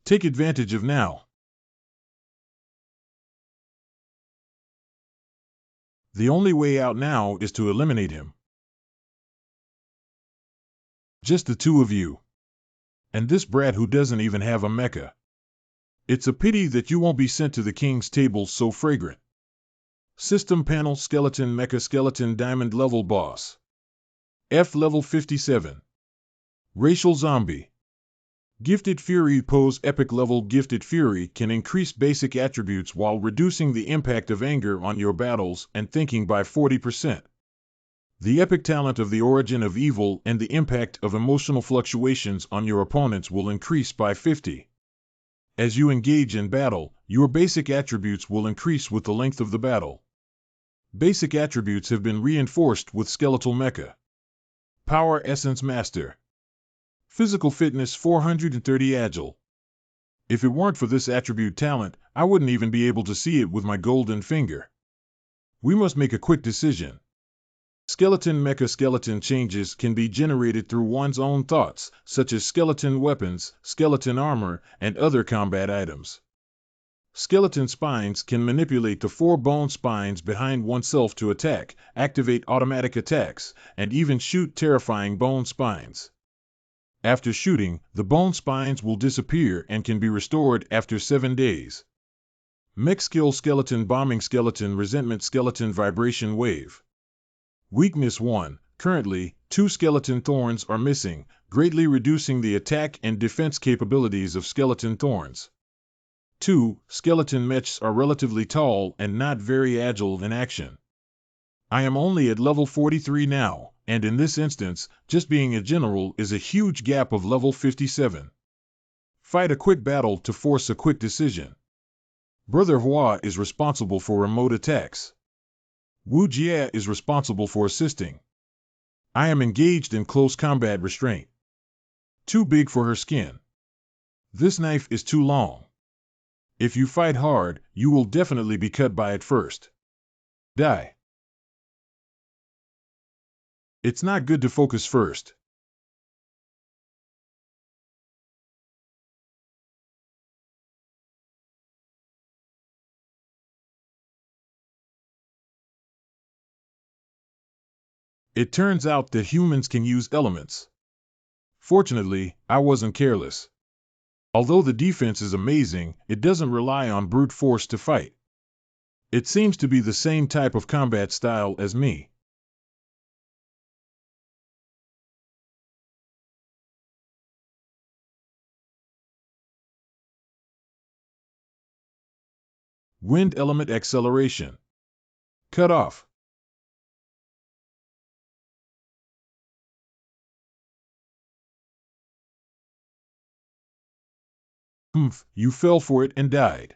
Take advantage of now. The only way out now is to eliminate him. Just the 2 of you. And this brat who doesn't even have a mecha. It's a pity that you won't be sent to the king's table so fragrant. System panel skeleton mecha skeleton diamond level boss. F level 57. Racial zombie. Gifted Fury pose epic level Gifted Fury can increase basic attributes while reducing the impact of anger on your battles and thinking by 40%. The epic talent of the origin of evil and the impact of emotional fluctuations on your opponents will increase by 50. As you engage in battle, your basic attributes will increase with the length of the battle. Basic attributes have been reinforced with Skeletal Mecha. Power Essence Master. Physical Fitness 430 Agile. If it weren't for this attribute talent, I wouldn't even be able to see it with my golden finger. We must make a quick decision. Skeleton Mecha skeleton changes can be generated through one's own thoughts, such as skeleton weapons, skeleton armor, and other combat items. Skeleton spines can manipulate the 4 bone spines behind oneself to attack, activate automatic attacks, and even shoot terrifying bone spines. After shooting, the bone spines will disappear and can be restored after 7 days. Mech skill skeleton bombing skeleton resentment skeleton vibration wave. Weakness 1. Currently, 2 skeleton thorns are missing, greatly reducing the attack and defense capabilities of skeleton thorns. 2. Skeleton mechs are relatively tall and not very agile in action. I am only at level 43 now, and in this instance, just being a general is a huge gap of level 57. Fight a quick battle to force a quick decision. Brother Hua is responsible for remote attacks. Wu Jia is responsible for assisting. I am engaged in close combat restraint. Too big for her skin. This knife is too long. If you fight hard, you will definitely be cut by it first. Die. It's not good to focus first. It turns out that humans can use elements. Fortunately, I wasn't careless. Although the defense is amazing, it doesn't rely on brute force to fight. It seems to be the same type of combat style as me. Wind element acceleration. Cut off. Humph, you fell for it and died.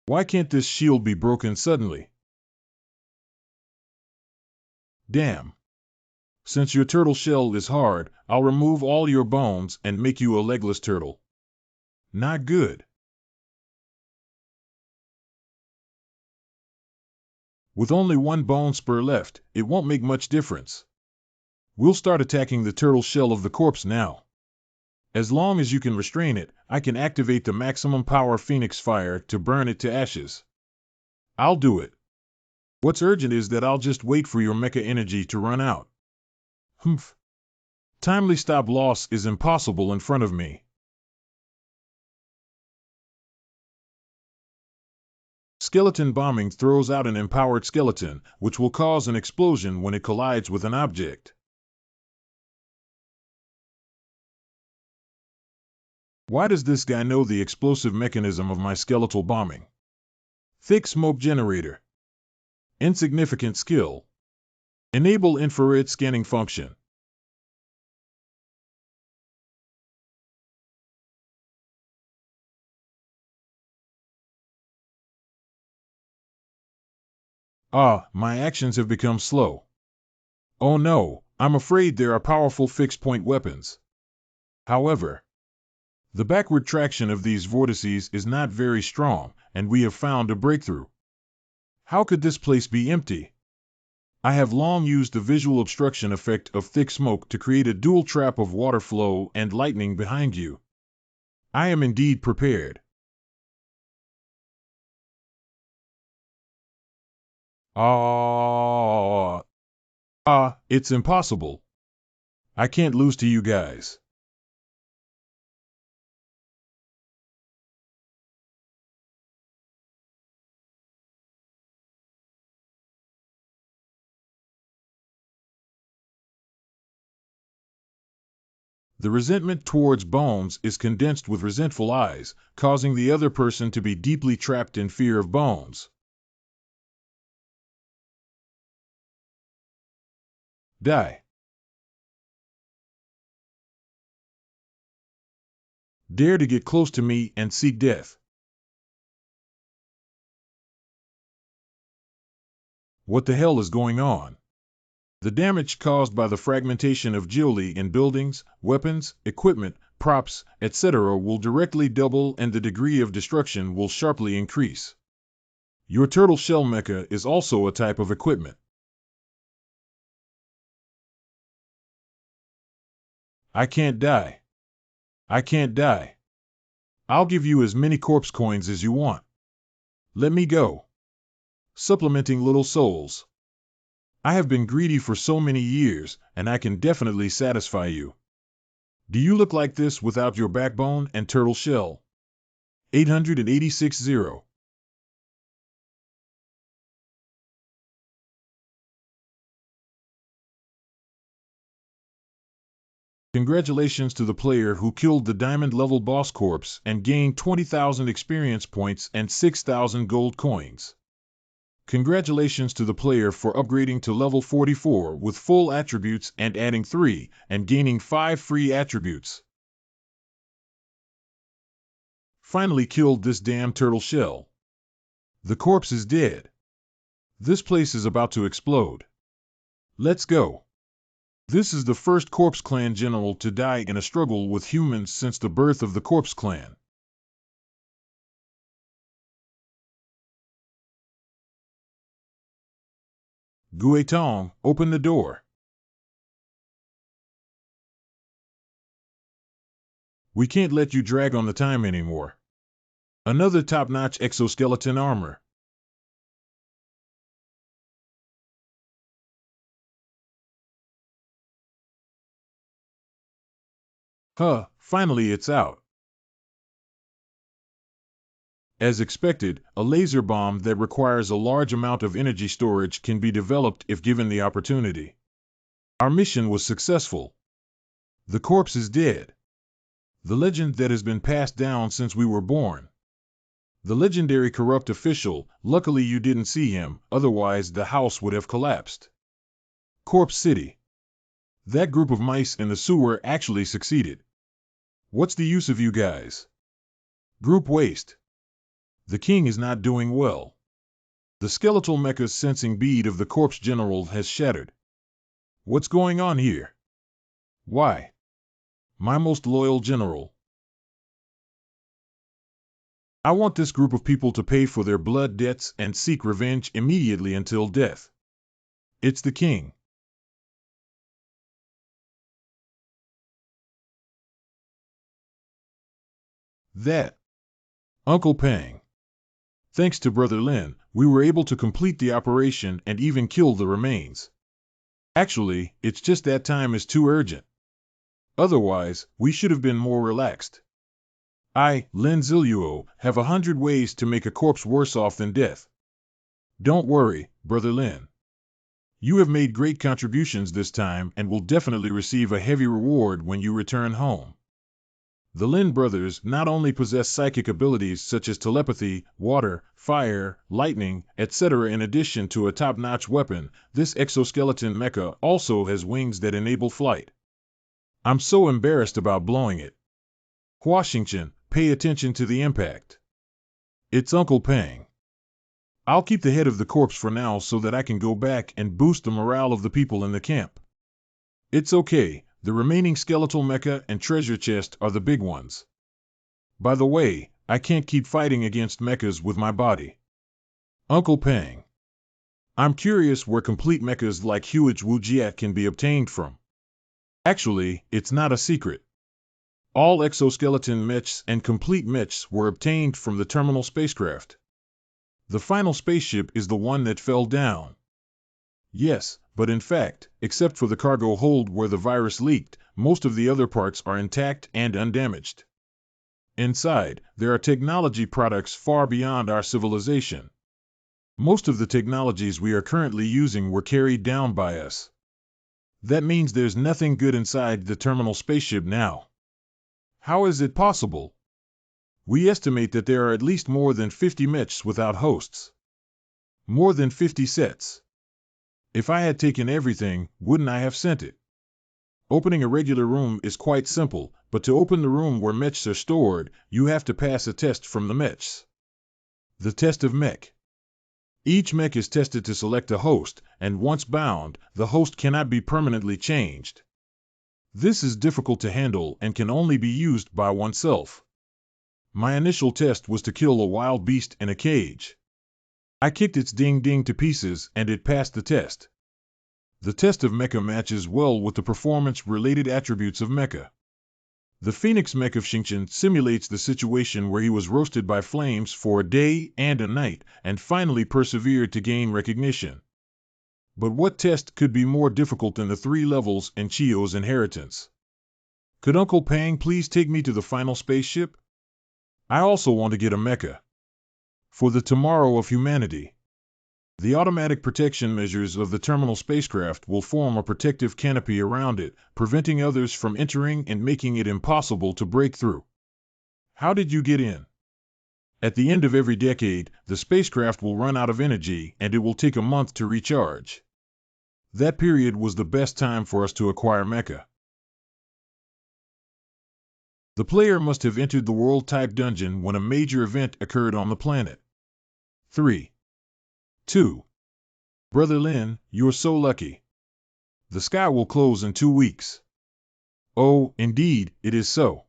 Why can't this shield be broken suddenly? Damn. Since your turtle shell is hard, I'll remove all your bones and make you a legless turtle. Not good. With only one bone spur left, it won't make much difference. We'll start attacking the turtle shell of the corpse now. As long as you can restrain it, I can activate the maximum power Phoenix Fire to burn it to ashes. I'll do it. What's urgent is that I'll just wait for your mecha energy to run out. Humph. Timely stop loss is impossible in front of me. Skeleton bombing throws out an empowered skeleton, which will cause an explosion when it collides with an object. Why does this guy know the explosive mechanism of my skeletal bombing? Thick smoke generator. Insignificant skill. Enable infrared scanning function. Ah, my actions have become slow. Oh no, I'm afraid there are powerful fixed-point weapons. However, the backward traction of these vortices is not very strong, and we have found a breakthrough. How could this place be empty? I have long used the visual obstruction effect of thick smoke to create a dual trap of water flow and lightning behind you. I am indeed prepared. It's impossible. I can't lose to you guys. The resentment towards Bones is condensed with resentful eyes, causing the other person to be deeply trapped in fear of Bones. Die. Dare to get close to me and seek death. What the hell is going on? The damage caused by the fragmentation of Geoli in buildings, weapons, equipment, props, etc. will directly double and the degree of destruction will sharply increase. Your turtle shell mecha is also a type of equipment. I can't die. I can't die. I'll give you as many corpse coins as you want. Let me go. Supplementing little souls. I have been greedy for so many years, and I can definitely satisfy you. Do you look like this without your backbone and turtle shell? 886-0. Congratulations to the player who killed the diamond level boss corpse and gained 20,000 experience points and 6,000 gold coins. Congratulations to the player for upgrading to level 44 with full attributes and adding 3 and gaining 5 free attributes. Finally killed this damn turtle shell. The corpse is dead. This place is about to explode. Let's go. This is the first Corpse Clan general to die in a struggle with humans since the birth of the Corpse Clan. Guetong, open the door. We can't let you drag on the time anymore. Another top-notch exoskeleton armor. Huh, finally it's out. As expected, a laser bomb that requires a large amount of energy storage can be developed if given the opportunity. Our mission was successful. The corpse is dead. The legend that has been passed down since we were born. The legendary corrupt official, luckily you didn't see him, otherwise the house would have collapsed. Corpse City. That group of mice in the sewer actually succeeded. What's the use of you guys? Group waste. The king is not doing well. The skeletal mecha's sensing bead of the corpse general has shattered. What's going on here? Why? My most loyal general. I want this group of people to pay for their blood debts and seek revenge immediately until death. It's the king. That. Uncle Pang. Thanks to Brother Lin, we were able to complete the operation and even kill the remains. Actually, it's just that time is too urgent. Otherwise, we should have been more relaxed. I, Lin Ziluo, have 100 ways to make a corpse worse off than death. Don't worry, Brother Lin. You have made great contributions this time and will definitely receive a heavy reward when you return home. The Lin brothers not only possess psychic abilities such as telepathy, water, fire, lightning, etc. In addition to a top-notch weapon, this exoskeleton mecha also has wings that enable flight. I'm so embarrassed about blowing it. Washington, pay attention to the impact. It's Uncle Pang. I'll keep the head of the corpse for now so that I can go back and boost the morale of the people in the camp. It's okay. The remaining skeletal mecha and treasure chest are the big ones. By the way, I can't keep fighting against mechas with my body. Uncle Pang. I'm curious where complete mechas like Huage Wujiat can be obtained from. Actually, it's not a secret. All exoskeleton mechs and complete mechs were obtained from the terminal spacecraft. The final spaceship is the one that fell down. Yes, but in fact, except for the cargo hold where the virus leaked, most of the other parts are intact and undamaged. Inside, there are technology products far beyond our civilization. Most of the technologies we are currently using were carried down by us. That means there's nothing good inside the terminal spaceship now. How is it possible? We estimate that there are at least more than 50 mechs without hosts. More than 50 sets. If I had taken everything, wouldn't I have sent it? Opening a regular room is quite simple, but to open the room where mechs are stored, you have to pass a test from the mechs. The test of mech. Each mech is tested to select a host, and once bound, the host cannot be permanently changed. This is difficult to handle and can only be used by oneself. My initial test was to kill a wild beast in a cage. I kicked its ding-ding to pieces and it passed the test. The test of mecha matches well with the performance-related attributes of mecha. The Phoenix mech of Xingqian simulates the situation where he was roasted by flames for a day and a night and finally persevered to gain recognition. But what test could be more difficult than the 3 levels in Chio's inheritance? Could Uncle Pang please take me to the final spaceship? I also want to get a mecha. For the tomorrow of humanity. The automatic protection measures of the terminal spacecraft will form a protective canopy around it, preventing others from entering and making it impossible to break through. How did you get in? At the end of every decade, the spacecraft will run out of energy and it will take a month to recharge. That period was the best time for us to acquire mecha. The player must have entered the world-type dungeon when a major event occurred on the planet. 3. 2. Brother Lin, you're so lucky. The sky will close in 2 weeks. Oh, indeed, it is so.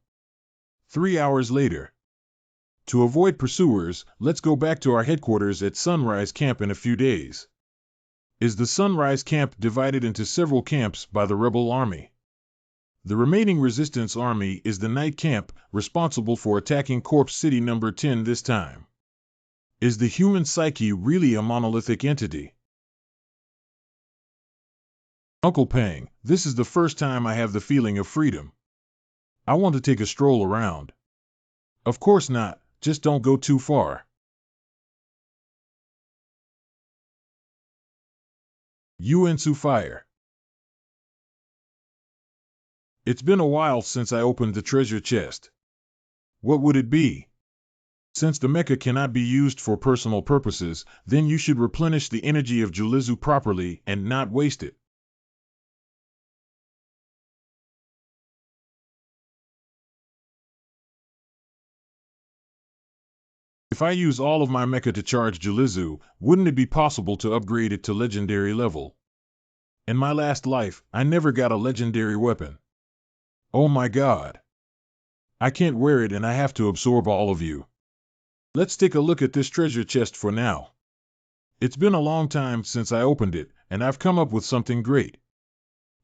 3 hours later. To avoid pursuers, let's go back to our headquarters at Sunrise Camp in a few days. Is the Sunrise Camp divided into several camps by the rebel army? The remaining resistance army is the night camp, responsible for attacking Corpse City number 10 this time. Is the human psyche really a monolithic entity? Uncle Pang, this is the first time I have the feeling of freedom. I want to take a stroll around. Of course not, just don't go too far. Yuansu Fire. It's been a while since I opened the treasure chest. What would it be? Since the mecha cannot be used for personal purposes, then you should replenish the energy of Julizu properly and not waste it. If I use all of my mecha to charge Julizu, wouldn't it be possible to upgrade it to legendary level? In my last life, I never got a legendary weapon. Oh my god. I can't wear it and I have to absorb all of you. Let's take a look at this treasure chest for now. It's been a long time since I opened it, and I've come up with something great.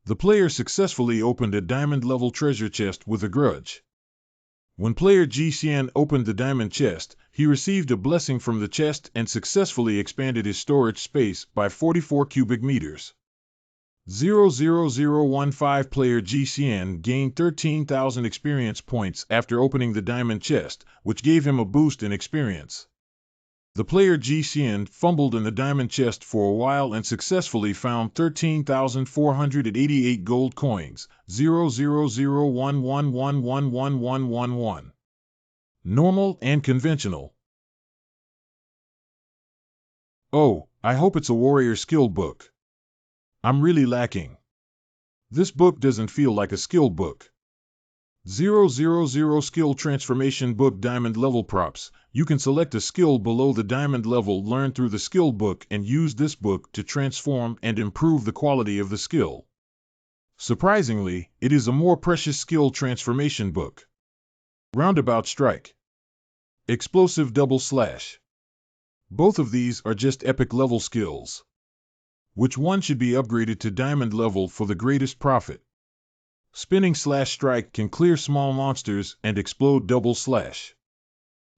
The player successfully opened a diamond-level treasure chest with a grudge. When player Ji Xian opened the diamond chest, he received a blessing from the chest and successfully expanded his storage space by 44 cubic meters. 00015 player Ji Xian gained 13,000 experience points after opening the diamond chest, which gave him a boost in experience. The player Ji Xian fumbled in the diamond chest for a while and successfully found 13,488 gold coins, 00011111111. Normal and conventional. Oh, I hope it's a warrior skill book. I'm really lacking. This book doesn't feel like a skill book. 000 skill transformation book diamond level props. You can select a skill below the diamond level learned through the skill book and use this book to transform and improve the quality of the skill. Surprisingly, it is a more precious skill transformation book. Roundabout Strike. Explosive Double Slash. Both of these are just epic level skills. Which one should be upgraded to diamond level for the greatest profit? Spinning Slash Strike can clear small monsters and explode Double Slash.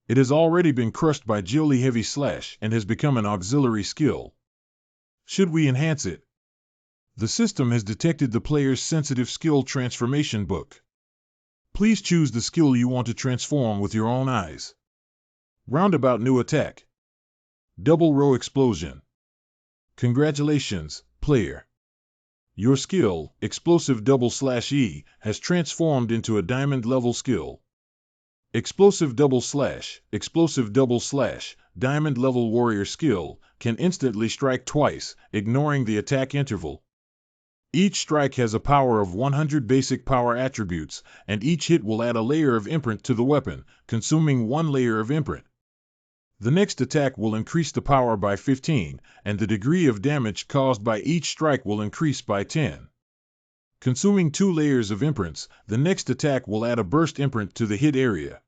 It has already been crushed by Jiuli Heavy Slash and has become an auxiliary skill. Should we enhance it? The system has detected the player's sensitive skill transformation book. Please choose the skill you want to transform with your own eyes. Roundabout New Attack. Double Row Explosion. Congratulations, player. Your skill, Explosive Double Slash E, has transformed into a diamond level skill. Explosive Double Slash, diamond level warrior skill, can instantly strike twice, ignoring the attack interval. Each strike has a power of 100 basic power attributes, and each hit will add a layer of imprint to the weapon, consuming 1 layer of imprint. The next attack will increase the power by 15, and the degree of damage caused by each strike will increase by 10. Consuming 2 layers of imprints, the next attack will add a burst imprint to the hit area.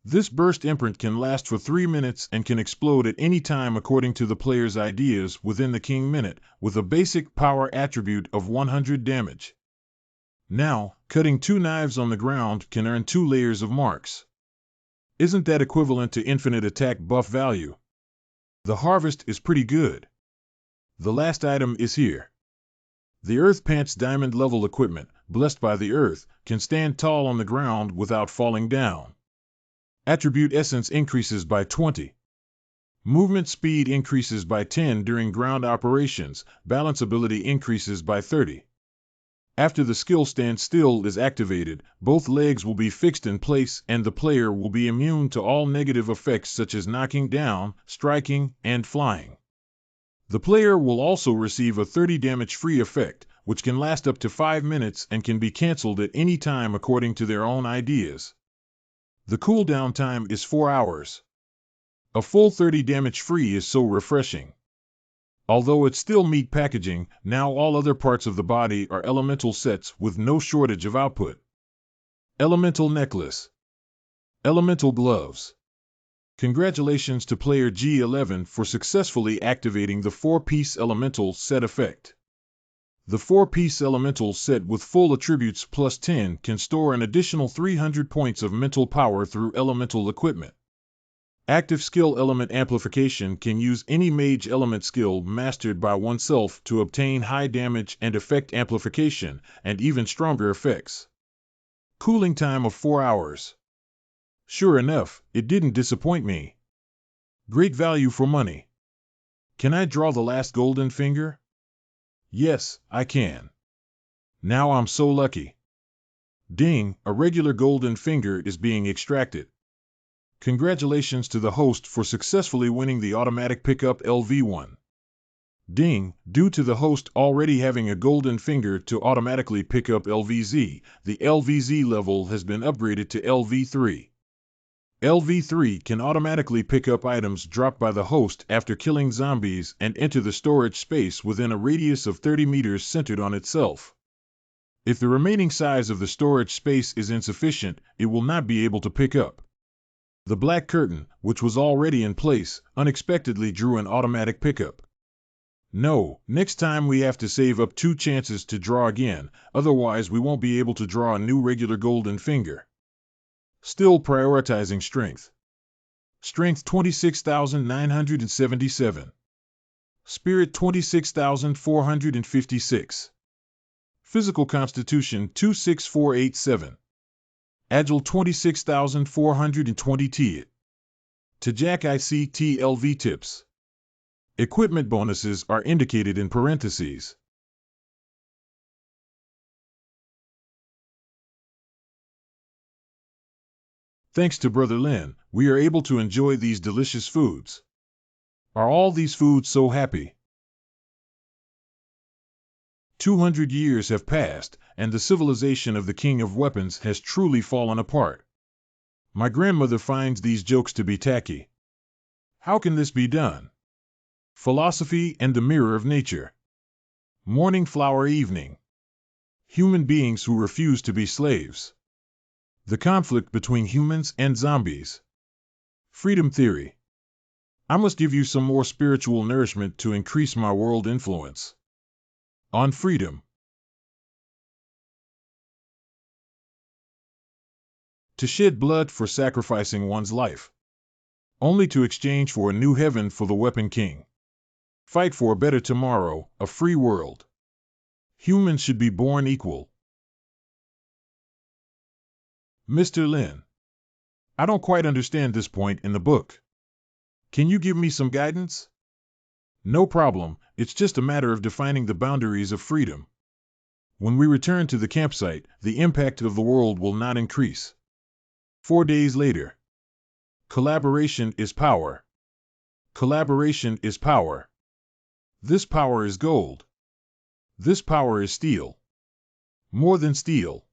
This burst imprint can last for 3 minutes and can explode at any time according to the player's ideas within the King Minute, with a basic power attribute of 100 damage. Now, cutting 2 knives on the ground can earn 2 layers of marks. Isn't that equivalent to infinite attack buff value? The harvest is pretty good. The last item is here. The Earth Pants diamond level equipment, blessed by the earth, can stand tall on the ground without falling down. Attribute essence increases by 20. Movement speed increases by 10 during ground operations, balance ability increases by 30. After the skill Stand Still is activated, both legs will be fixed in place and the player will be immune to all negative effects such as knocking down, striking, and flying. The player will also receive a 30 damage-free effect, which can last up to 5 minutes and can be cancelled at any time according to their own ideas. The cooldown time is 4 hours. A full 30 damage-free is so refreshing. Although it's still meat packaging, now all other parts of the body are elemental sets with no shortage of output. Elemental necklace. Elemental gloves. Congratulations to player G11 for successfully activating the 4-piece elemental set effect. The 4-piece elemental set with full attributes plus 10 can store an additional 300 points of mental power through elemental equipment. Active skill element amplification can use any mage element skill mastered by oneself to obtain high damage and effect amplification, and even stronger effects. Cooling time of 4 hours. Sure enough, it didn't disappoint me. Great value for money. Can I draw the last golden finger? Yes, I can. Now I'm so lucky. Ding, a regular golden finger is being extracted. Congratulations to the host for successfully winning the automatic pickup LV1. Ding, due to the host already having a golden finger to automatically pick up LVZ, the LVZ level has been upgraded to LV3. LV3 can automatically pick up items dropped by the host after killing zombies and enter the storage space within a radius of 30 meters centered on itself. If the remaining size of the storage space is insufficient, it will not be able to pick up. The black curtain, which was already in place, unexpectedly drew an automatic pickup. No, next time we have to save up 2 chances to draw again, otherwise we won't be able to draw a new regular golden finger. Still prioritizing strength. Strength 26,977. Spirit 26,456. Physical Constitution 26487. Agile 26,420 T. Tajak ICT LV tips. Equipment bonuses are indicated in parentheses. Thanks to Brother Lin, we are able to enjoy these delicious foods. Are all these foods so happy? 200 years have passed, and the civilization of the King of Weapons has truly fallen apart. My grandmother finds these jokes to be tacky. How can this be done? Philosophy and the mirror of nature. Morning flower evening. Human beings who refuse to be slaves. The conflict between humans and zombies. Freedom theory. I must give you some more spiritual nourishment to increase my world influence. On freedom. To shed blood for sacrificing one's life. Only to exchange for a new heaven for the Weapon King. Fight for a better tomorrow, a free world. Humans should be born equal. Mr. Lin. I don't quite understand this point in the book. Can you give me some guidance? No problem, it's just a matter of defining the boundaries of freedom. When we return to the campsite, the impact of the world will not increase. 4 days later. Collaboration is power. Collaboration is power. This power is gold. This power is steel. More than steel.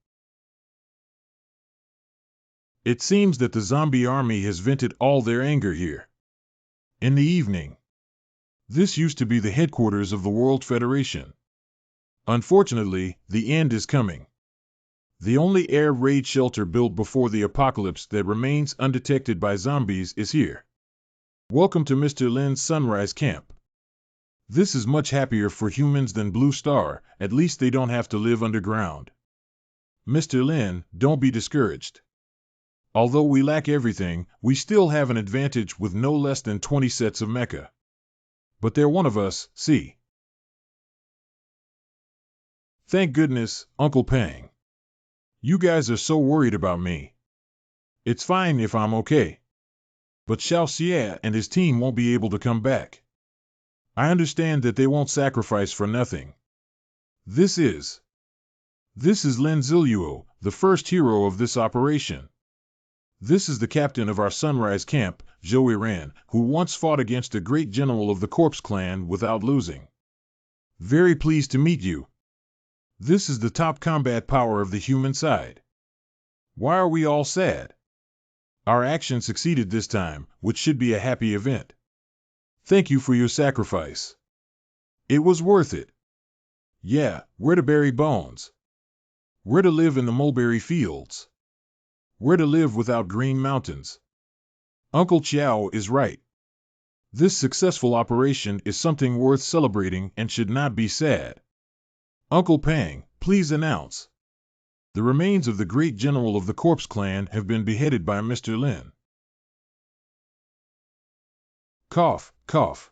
It seems that the zombie army has vented all their anger here. In the evening. This used to be the headquarters of the World Federation. Unfortunately, the end is coming. The only air raid shelter built before the apocalypse that remains undetected by zombies is here. Welcome to Mr. Lin's Sunrise Camp. This is much happier for humans than Blue Star, at least they don't have to live underground. Mr. Lin, don't be discouraged. Although we lack everything, we still have an advantage with no less than 20 sets of mecha. But they're one of us, see. Thank goodness, Uncle Pang. You guys are so worried about me. It's fine if I'm okay. But Xiao Xie and his team won't be able to come back. I understand that they won't sacrifice for nothing. This is Lin Ziluo, the first hero of this operation. This is the captain of our Sunrise Camp, Zhou Yiran, who once fought against a great general of the Corpse Clan without losing. Very pleased to meet you. This is the top combat power of the human side. Why are we all sad? Our action succeeded this time, which should be a happy event. Thank you for your sacrifice. It was worth it. Yeah, where to bury bones. Where to live in the mulberry fields. Where to live without green mountains. Uncle Chiao is right. This successful operation is something worth celebrating and should not be sad. Uncle Pang, please announce. The remains of the great general of the Corpse Clan have been beheaded by Mr. Lin. Cough, cough.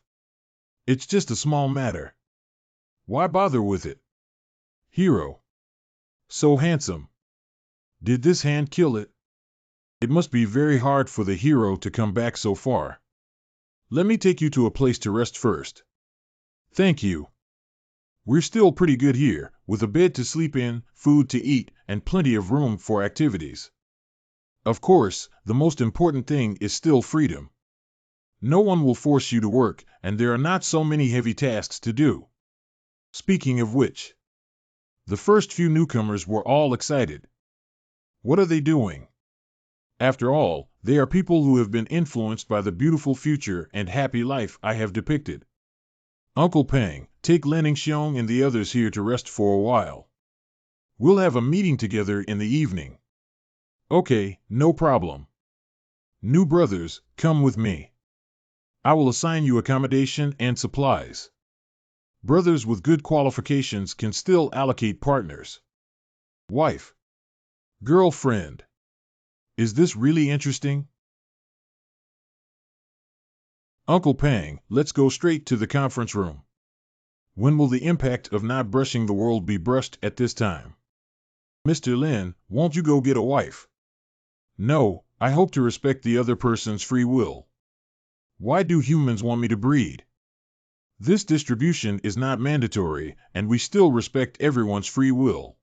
It's just a small matter. Why bother with it? Hero. So handsome. Did this hand kill it? It must be very hard for the hero to come back so far. Let me take you to a place to rest first. Thank you. We're still pretty good here, with a bed to sleep in, food to eat, and plenty of room for activities. Of course, the most important thing is still freedom. No one will force you to work, and there are not so many heavy tasks to do. Speaking of which, the first few newcomers were all excited. What are they doing? After all, they are people who have been influenced by the beautiful future and happy life I have depicted. Uncle Pang, take Lening Xiong and the others here to rest for a while. We'll have a meeting together in the evening. Okay, no problem. New brothers, come with me. I will assign you accommodation and supplies. Brothers with good qualifications can still allocate partners. Wife. Girlfriend. Is this really interesting? Uncle Pang, let's go straight to the conference room. When will the impact of not brushing the world be brushed at this time? Mr. Lin, won't you go get a wife? No, I hope to respect the other person's free will. Why do humans want me to breed? This distribution is not mandatory, and we still respect everyone's free will.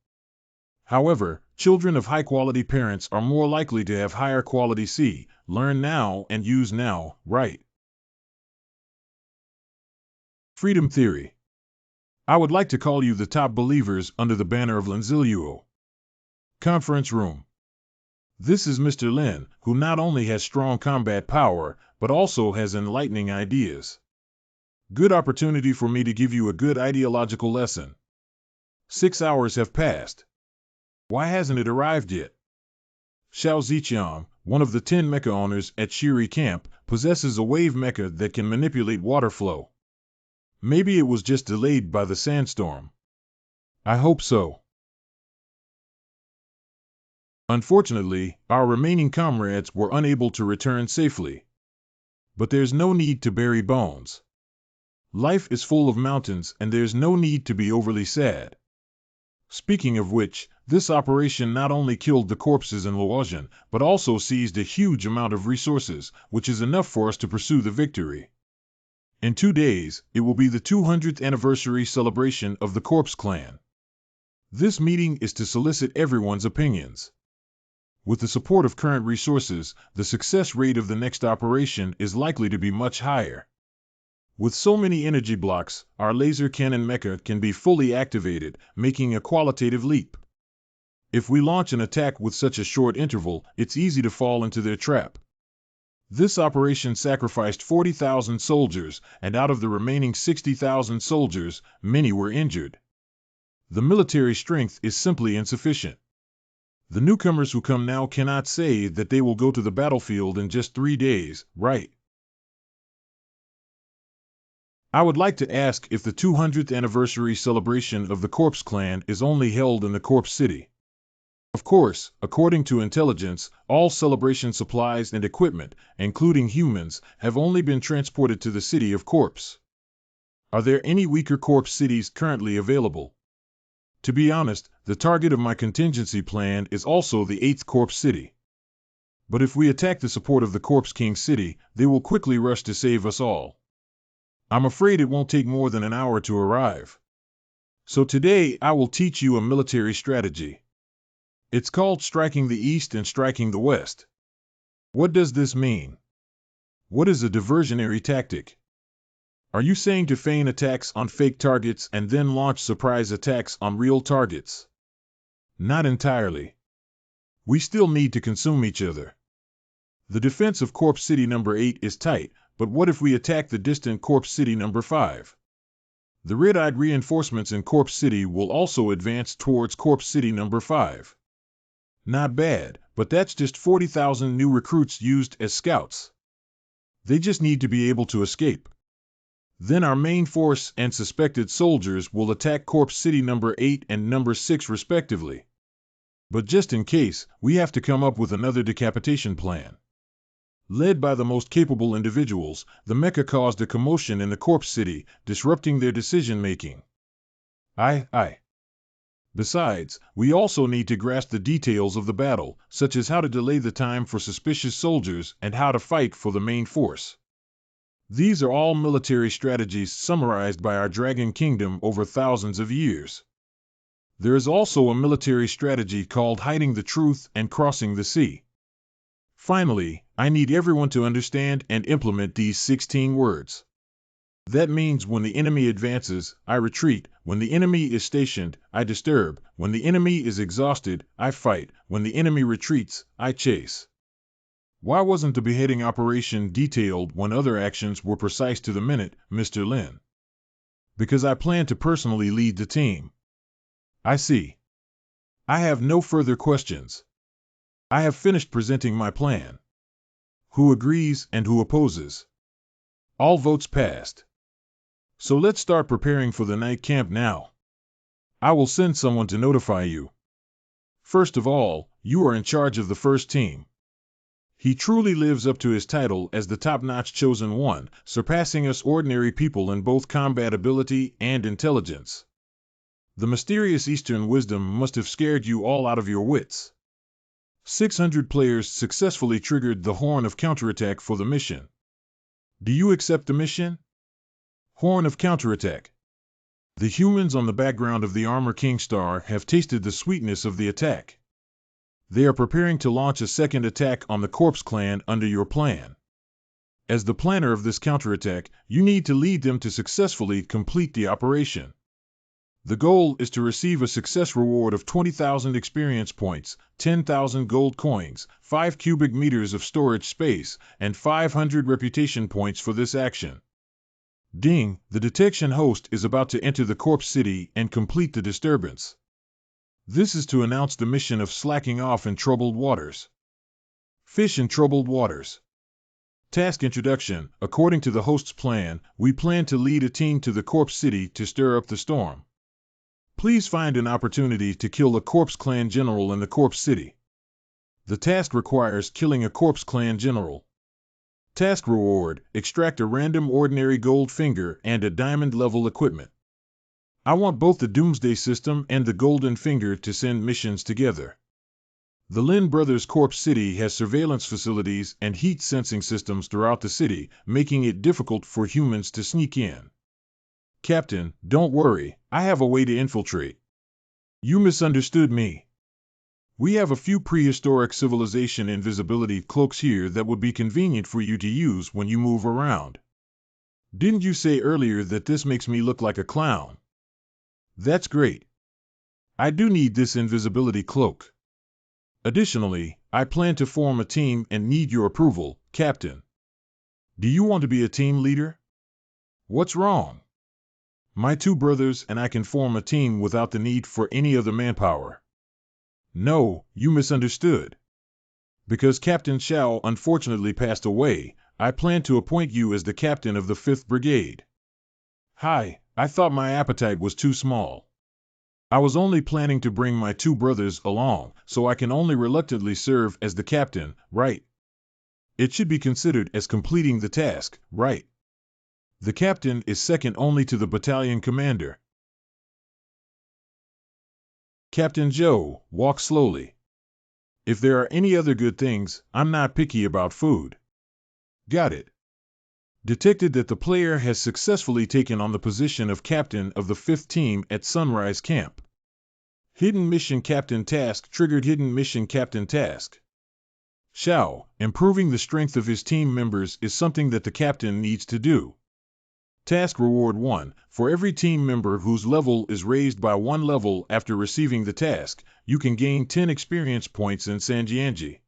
However, children of high-quality parents are more likely to have higher quality C, learn now and use now, right? Freedom theory. I would like to call you the top believers under the banner of Lin Ziluo. Conference room. This is Mr. Lin, who not only has strong combat power, but also has enlightening ideas. Good opportunity for me to give you a good ideological lesson. 6 hours have passed. Why hasn't it arrived yet? Xiao Ziqiang, one of the 10 mecha owners at Shiri Camp, possesses a wave mecha that can manipulate water flow. Maybe it was just delayed by the sandstorm. I hope so. Unfortunately, our remaining comrades were unable to return safely. But there's no need to bury bones. Life is full of mountains and there's no need to be overly sad. Speaking of which, this operation not only killed the corpses in Luojian, but also seized a huge amount of resources, which is enough for us to pursue the victory. In 2 days, it will be the 200th anniversary celebration of the Corpse Clan. This meeting is to solicit everyone's opinions. With the support of current resources, the success rate of the next operation is likely to be much higher. With so many energy blocks, our laser cannon mecha can be fully activated, making a qualitative leap. If we launch an attack with such a short interval, it's easy to fall into their trap. This operation sacrificed 40,000 soldiers, and out of the remaining 60,000 soldiers, many were injured. The military strength is simply insufficient. The newcomers who come now cannot say that they will go to the battlefield in just 3 days, right? I would like to ask if the 200th anniversary celebration of the Corpse Clan is only held in the Corpse City. Of course, according to intelligence, all celebration supplies and equipment, including humans, have only been transported to the city of Corpse. Are there any weaker Corpse cities currently available? To be honest, the target of my contingency plan is also the 8th Corpse City. But if we attack the support of the Corpse King City, they will quickly rush to save us all. I'm afraid it won't take more than an hour to arrive. So today I will teach you a military strategy. It's called striking the east and striking the west. What does this mean? What is a diversionary tactic? Are you saying to feign attacks on fake targets and then launch surprise attacks on real targets? Not entirely. We still need to consume each other. The defense of Corpse City number 8 is tight, but what if we attack the distant Corpse City number 5? The red-eyed reinforcements in Corpse City will also advance towards Corpse City number 5. Not bad, but that's just 40,000 new recruits used as scouts. They just need to be able to escape. Then our main force and suspected soldiers will attack Corpse City number 8 and number 6 respectively. But just in case, we have to come up with another decapitation plan. Led by the most capable individuals, the mecha caused a commotion in the Corpse City, disrupting their decision-making. Aye. Besides, we also need to grasp the details of the battle, such as how to delay the time for suspicious soldiers and how to fight for the main force. These are all military strategies summarized by our Dragon Kingdom over thousands of years. There is also a military strategy called hiding the truth and crossing the sea. Finally, I need everyone to understand and implement these 16 words. That means when the enemy advances, I retreat. When the enemy is stationed, I disturb. When the enemy is exhausted, I fight. When the enemy retreats, I chase. Why wasn't the beheading operation detailed when other actions were precise to the minute, Mr. Lin? Because I plan to personally lead the team. I see. I have no further questions. I have finished presenting my plan. Who agrees and who opposes? All votes passed. So let's start preparing for the night camp now. I will send someone to notify you. First of all, you are in charge of the first team. He truly lives up to his title as the top-notch chosen one, surpassing us ordinary people in both combat ability and intelligence. The mysterious Eastern wisdom must have scared you all out of your wits. 600 players successfully triggered the Horn of Counterattack for the mission. Do you accept the mission? Horn of Counterattack. The humans on the background of the Armor King Star have tasted the sweetness of the attack. They are preparing to launch a second attack on the Corpse Clan under your plan. As the planner of this counterattack, you need to lead them to successfully complete the operation. The goal is to receive a success reward of 20,000 experience points, 10,000 gold coins, 5 cubic meters of storage space, and 500 reputation points for this action. Ding, the detection host is about to enter the Corpse City and complete the disturbance. This is to announce the mission of slacking off in troubled waters. Fish in troubled waters. Task introduction. According to the host's plan, we plan to lead a team to the Corpse City to stir up the storm. Please find an opportunity to kill a Corpse Clan general in the Corpse City. The task requires killing a Corpse Clan general. Task reward. Extract a random ordinary gold finger and a diamond-level equipment. I want both the Doomsday System and the Golden Finger to send missions together. The Lin Brothers Corpse City has surveillance facilities and heat sensing systems throughout the city, making it difficult for humans to sneak in. Captain, don't worry, I have a way to infiltrate. You misunderstood me. We have a few prehistoric civilization invisibility cloaks here that would be convenient for you to use when you move around. Didn't you say earlier that this makes me look like a clown? That's great. I do need this invisibility cloak. Additionally, I plan to form a team and need your approval, Captain. Do you want to be a team leader? What's wrong? My 2 brothers and I can form a team without the need for any other manpower. No, you misunderstood. Because Captain Xiao unfortunately passed away, I plan to appoint you as the captain of the 5th Brigade. Hi, I thought my appetite was too small. I was only planning to bring my 2 brothers along, so I can only reluctantly serve as the captain, right? It should be considered as completing the task, right? The captain is second only to the battalion commander. Captain Joe, walk slowly. If there are any other good things, I'm not picky about food. Got it. Detected that the player has successfully taken on the position of captain of the 5th team at Sunrise Camp. Hidden Mission Captain Task triggered Hidden Mission Captain Task. Xiao, improving the strength of his team members is something that the captain needs to do. Task Reward 1. For every team member whose level is raised by 1 level after receiving the task, you can gain 10 experience points in Sanjianji.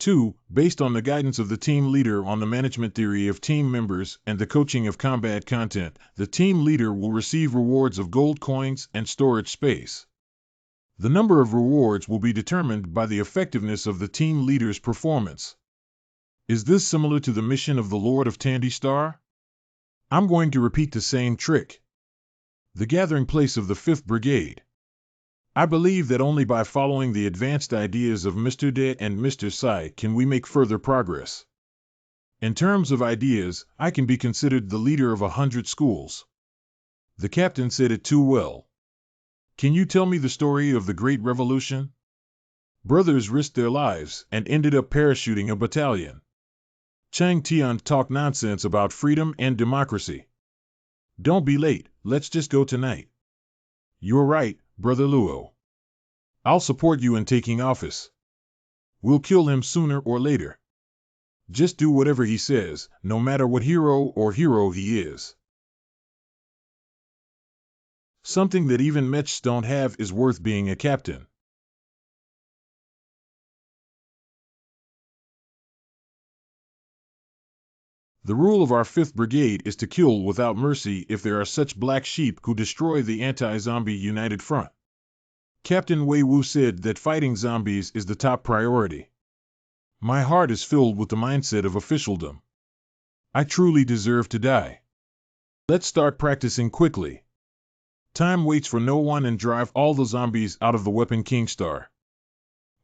2. Based on the guidance of the team leader on the management theory of team members and the coaching of combat content, the team leader will receive rewards of gold coins and storage space. The number of rewards will be determined by the effectiveness of the team leader's performance. Is this similar to the mission of the Lord of Tandy Star? I'm going to repeat the same trick. The gathering place of the 5th Brigade. I believe that only by following the advanced ideas of Mr. De and Mr. Sai can we make further progress. In terms of ideas, I can be considered the leader of 100 schools. The captain said it too well. Can you tell me the story of the Great Revolution? Brothers risked their lives and ended up parachuting a battalion. Chang Tian talked nonsense about freedom and democracy. Don't be late, let's just go tonight. You're right, Brother Luo. I'll support you in taking office. We'll kill him sooner or later. Just do whatever he says, no matter what hero he is. Something that even Mechs don't have is worth being a captain. The rule of our 5th Brigade is to kill without mercy if there are such black sheep who destroy the anti-zombie United Front. Captain Wei Wu said that fighting zombies is the top priority. My heart is filled with the mindset of officialdom. I truly deserve to die. Let's start practicing quickly. Time waits for no one and drive all the zombies out of the Weapon King Star.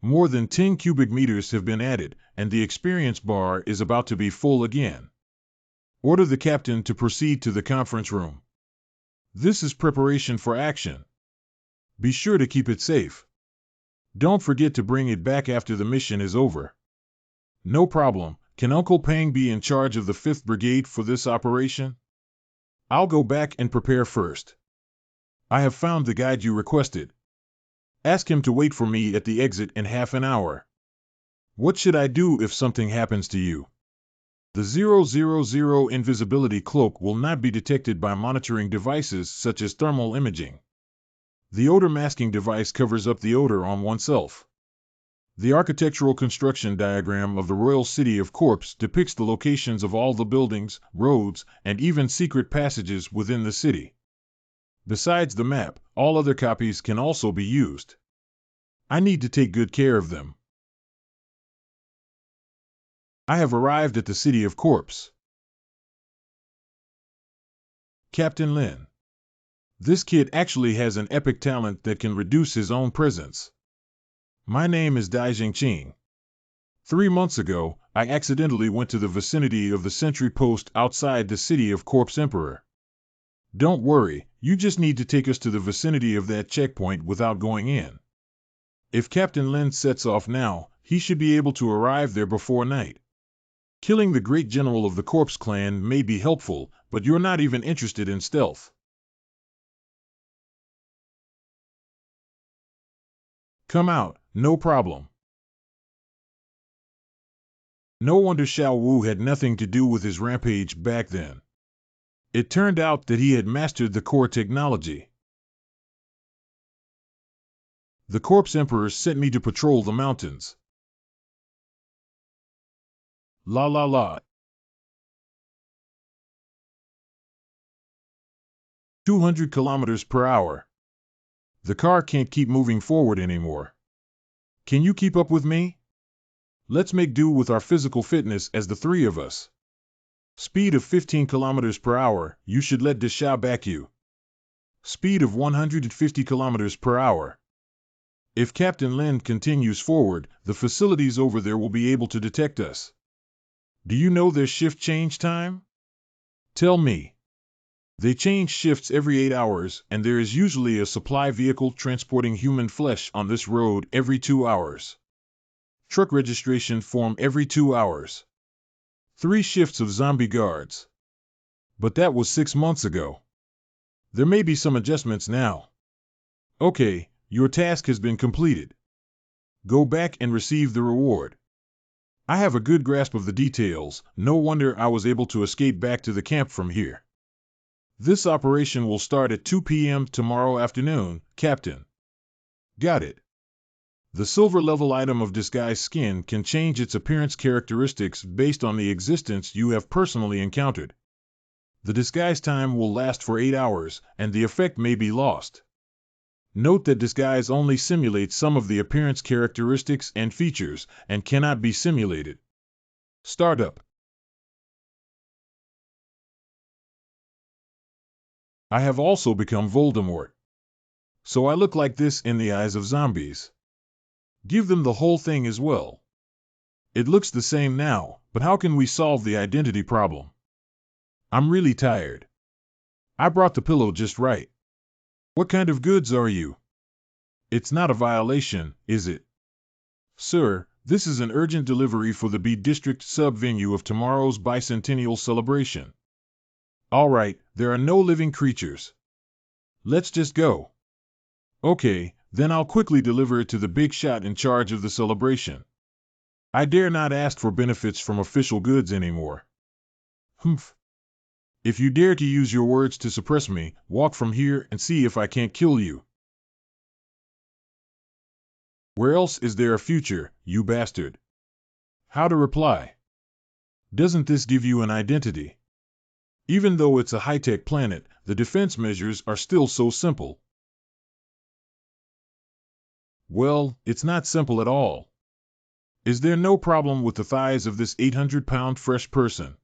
More than 10 cubic meters have been added, and the experience bar is about to be full again. Order the captain to proceed to the conference room. This is preparation for action. Be sure to keep it safe. Don't forget to bring it back after the mission is over. No problem. Can Uncle Pang be in charge of the 5th Brigade for this operation? I'll go back and prepare first. I have found the guide you requested. Ask him to wait for me at the exit in half an hour. What should I do if something happens to you? The 000 invisibility cloak will not be detected by monitoring devices such as thermal imaging. The odor masking device covers up the odor on oneself. The architectural construction diagram of the Royal City of Corpse depicts the locations of all the buildings, roads, and even secret passages within the city. Besides the map, all other copies can also be used. I need to take good care of them. I have arrived at the City of Corpse. Captain Lin. This kid actually has an epic talent that can reduce his own presence. My name is Dai Jingqing. 3 months ago, I accidentally went to the vicinity of the sentry post outside the City of Corpse Emperor. Don't worry, you just need to take us to the vicinity of that checkpoint without going in. If Captain Lin sets off now, he should be able to arrive there before night. Killing the great general of the Corpse clan may be helpful, but you're not even interested in stealth. Come out, no problem. No wonder Xiao Wu had nothing to do with his rampage back then. It turned out that he had mastered the core technology. The Corpse Emperor sent me to patrol the mountains. La la la. 200 kilometers per hour. The car can't keep moving forward anymore. Can you keep up with me? Let's make do with our physical fitness as the 3 of us. Speed of 15 kilometers per hour, you should let Deshao back you. Speed of 150 kilometers per hour. If Captain Lin continues forward, the facilities over there will be able to detect us. Do you know their shift change time? Tell me. They change shifts every 8 hours, and there is usually a supply vehicle transporting human flesh on this road every 2 hours. Truck registration form every 2 hours. 3 shifts of zombie guards. But that was 6 months ago. There may be some adjustments now. Okay, your task has been completed. Go back and receive the reward. I have a good grasp of the details, no wonder I was able to escape back to the camp from here. This operation will start at 2 p.m. tomorrow afternoon, Captain. Got it. The silver level item of disguised skin can change its appearance characteristics based on the existence you have personally encountered. The disguise time will last for 8 hours, and the effect may be lost. Note that disguise only simulates some of the appearance characteristics and features, and cannot be simulated. Startup. I have also become Voldemort. So I look like this in the eyes of zombies. Give them the whole thing as well. It looks the same now, but how can we solve the identity problem? I'm really tired. I brought the pillow just right. What kind of goods are you? It's not a violation, is it? Sir, this is an urgent delivery for the B District sub-venue of tomorrow's bicentennial celebration. All right, there are no living creatures. Let's just go. Okay, then I'll quickly deliver it to the big shot in charge of the celebration. I dare not ask for benefits from official goods anymore. Humph. If you dare to use your words to suppress me, walk from here and see if I can't kill you. Where else is there a future, you bastard? How to reply? Doesn't this give you an identity? Even though it's a high-tech planet, the defense measures are still so simple. Well, it's not simple at all. Is there no problem with the thighs of this 800-pound fresh person?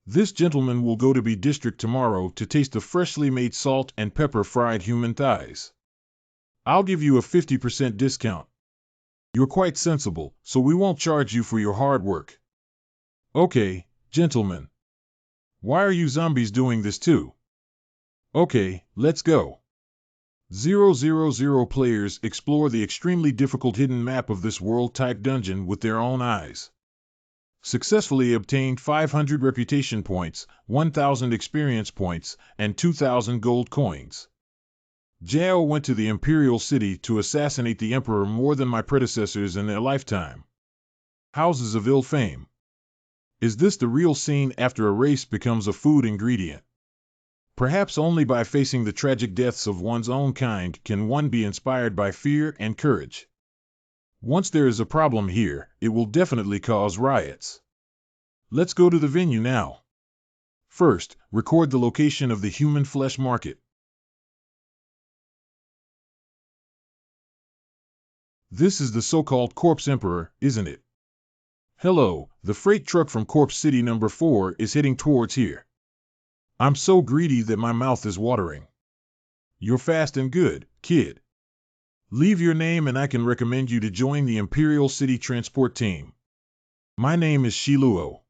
This gentleman will go to B District tomorrow to taste the freshly made salt and pepper fried human thighs. I'll give you a 50% discount. You're quite sensible, so we won't charge you for your hard work. Okay, gentlemen. Why are you zombies doing this too? Okay, let's go. 000 players explore the extremely difficult hidden map of this world-type dungeon with their own eyes. Successfully obtained 500 reputation points, 1,000 experience points, and 2,000 gold coins. Jao went to the Imperial City to assassinate the Emperor more than my predecessors in their lifetime. Houses of ill fame. Is this the real scene after a race becomes a food ingredient? Perhaps only by facing the tragic deaths of one's own kind can one be inspired by fear and courage. Once there is a problem here, it will definitely cause riots. Let's go to the venue now. First, record the location of the human flesh market. This is the so-called Corpse Emperor, isn't it? Hello, the freight truck from Corpse City number 4 is heading towards here. I'm so greedy that my mouth is watering. You're fast and good, kid. Leave your name and I can recommend you to join the Imperial City Transport Team. My name is Shiluo.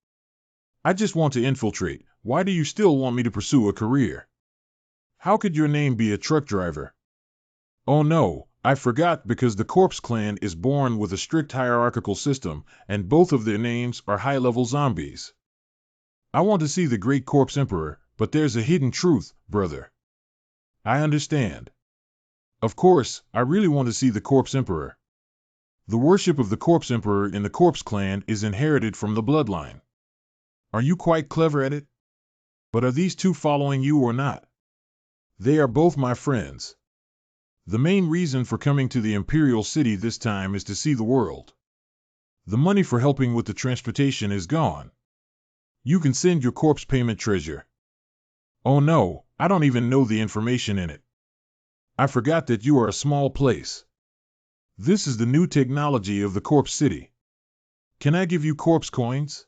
I just want to infiltrate. Why do you still want me to pursue a career? How could your name be a truck driver? Oh no, I forgot because the Corpse Clan is born with a strict hierarchical system, and both of their names are high-level zombies. I want to see the great Corpse Emperor, but there's a hidden truth, brother. I understand. Of course, I really want to see the Corpse Emperor. The worship of the Corpse Emperor in the Corpse Clan is inherited from the bloodline. Are you quite clever at it? But are these two following you or not? They are both my friends. The main reason for coming to the Imperial City this time is to see the world. The money for helping with the transportation is gone. You can send your corpse payment treasure. Oh no, I don't even know the information in it. I forgot that you are a small place. This is the new technology of the Corpse City. Can I give you corpse coins?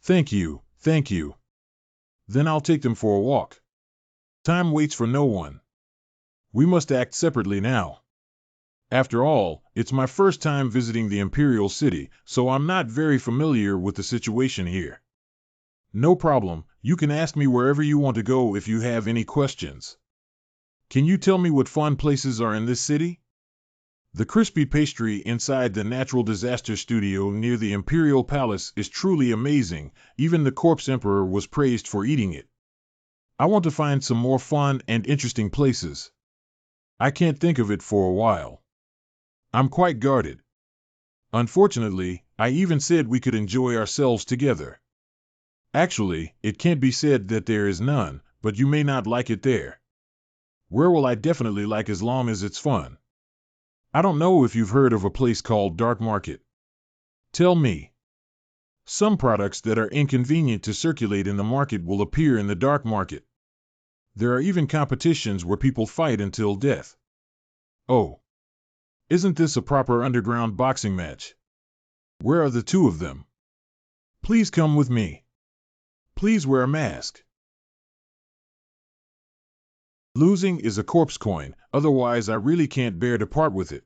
Thank you, thank you. Then I'll take them for a walk. Time waits for no one. We must act separately now. After all, it's my first time visiting the Imperial City, so I'm not very familiar with the situation here. No problem, you can ask me wherever you want to go if you have any questions. Can you tell me what fun places are in this city? The crispy pastry inside the Natural Disaster Studio near the Imperial Palace is truly amazing. Even the Corpse Emperor was praised for eating it. I want to find some more fun and interesting places. I can't think of it for a while. I'm quite guarded. Unfortunately, I even said we could enjoy ourselves together. Actually, it can't be said that there is none, but you may not like it there. Where will I definitely like as long as it's fun? I don't know if you've heard of a place called Dark Market. Tell me. Some products that are inconvenient to circulate in the market will appear in the dark market. There are even competitions where people fight until death. Oh, isn't this a proper underground boxing match? Where are the two of them? Please come with me. Please wear a mask. Losing is a corpse coin, otherwise I really can't bear to part with it.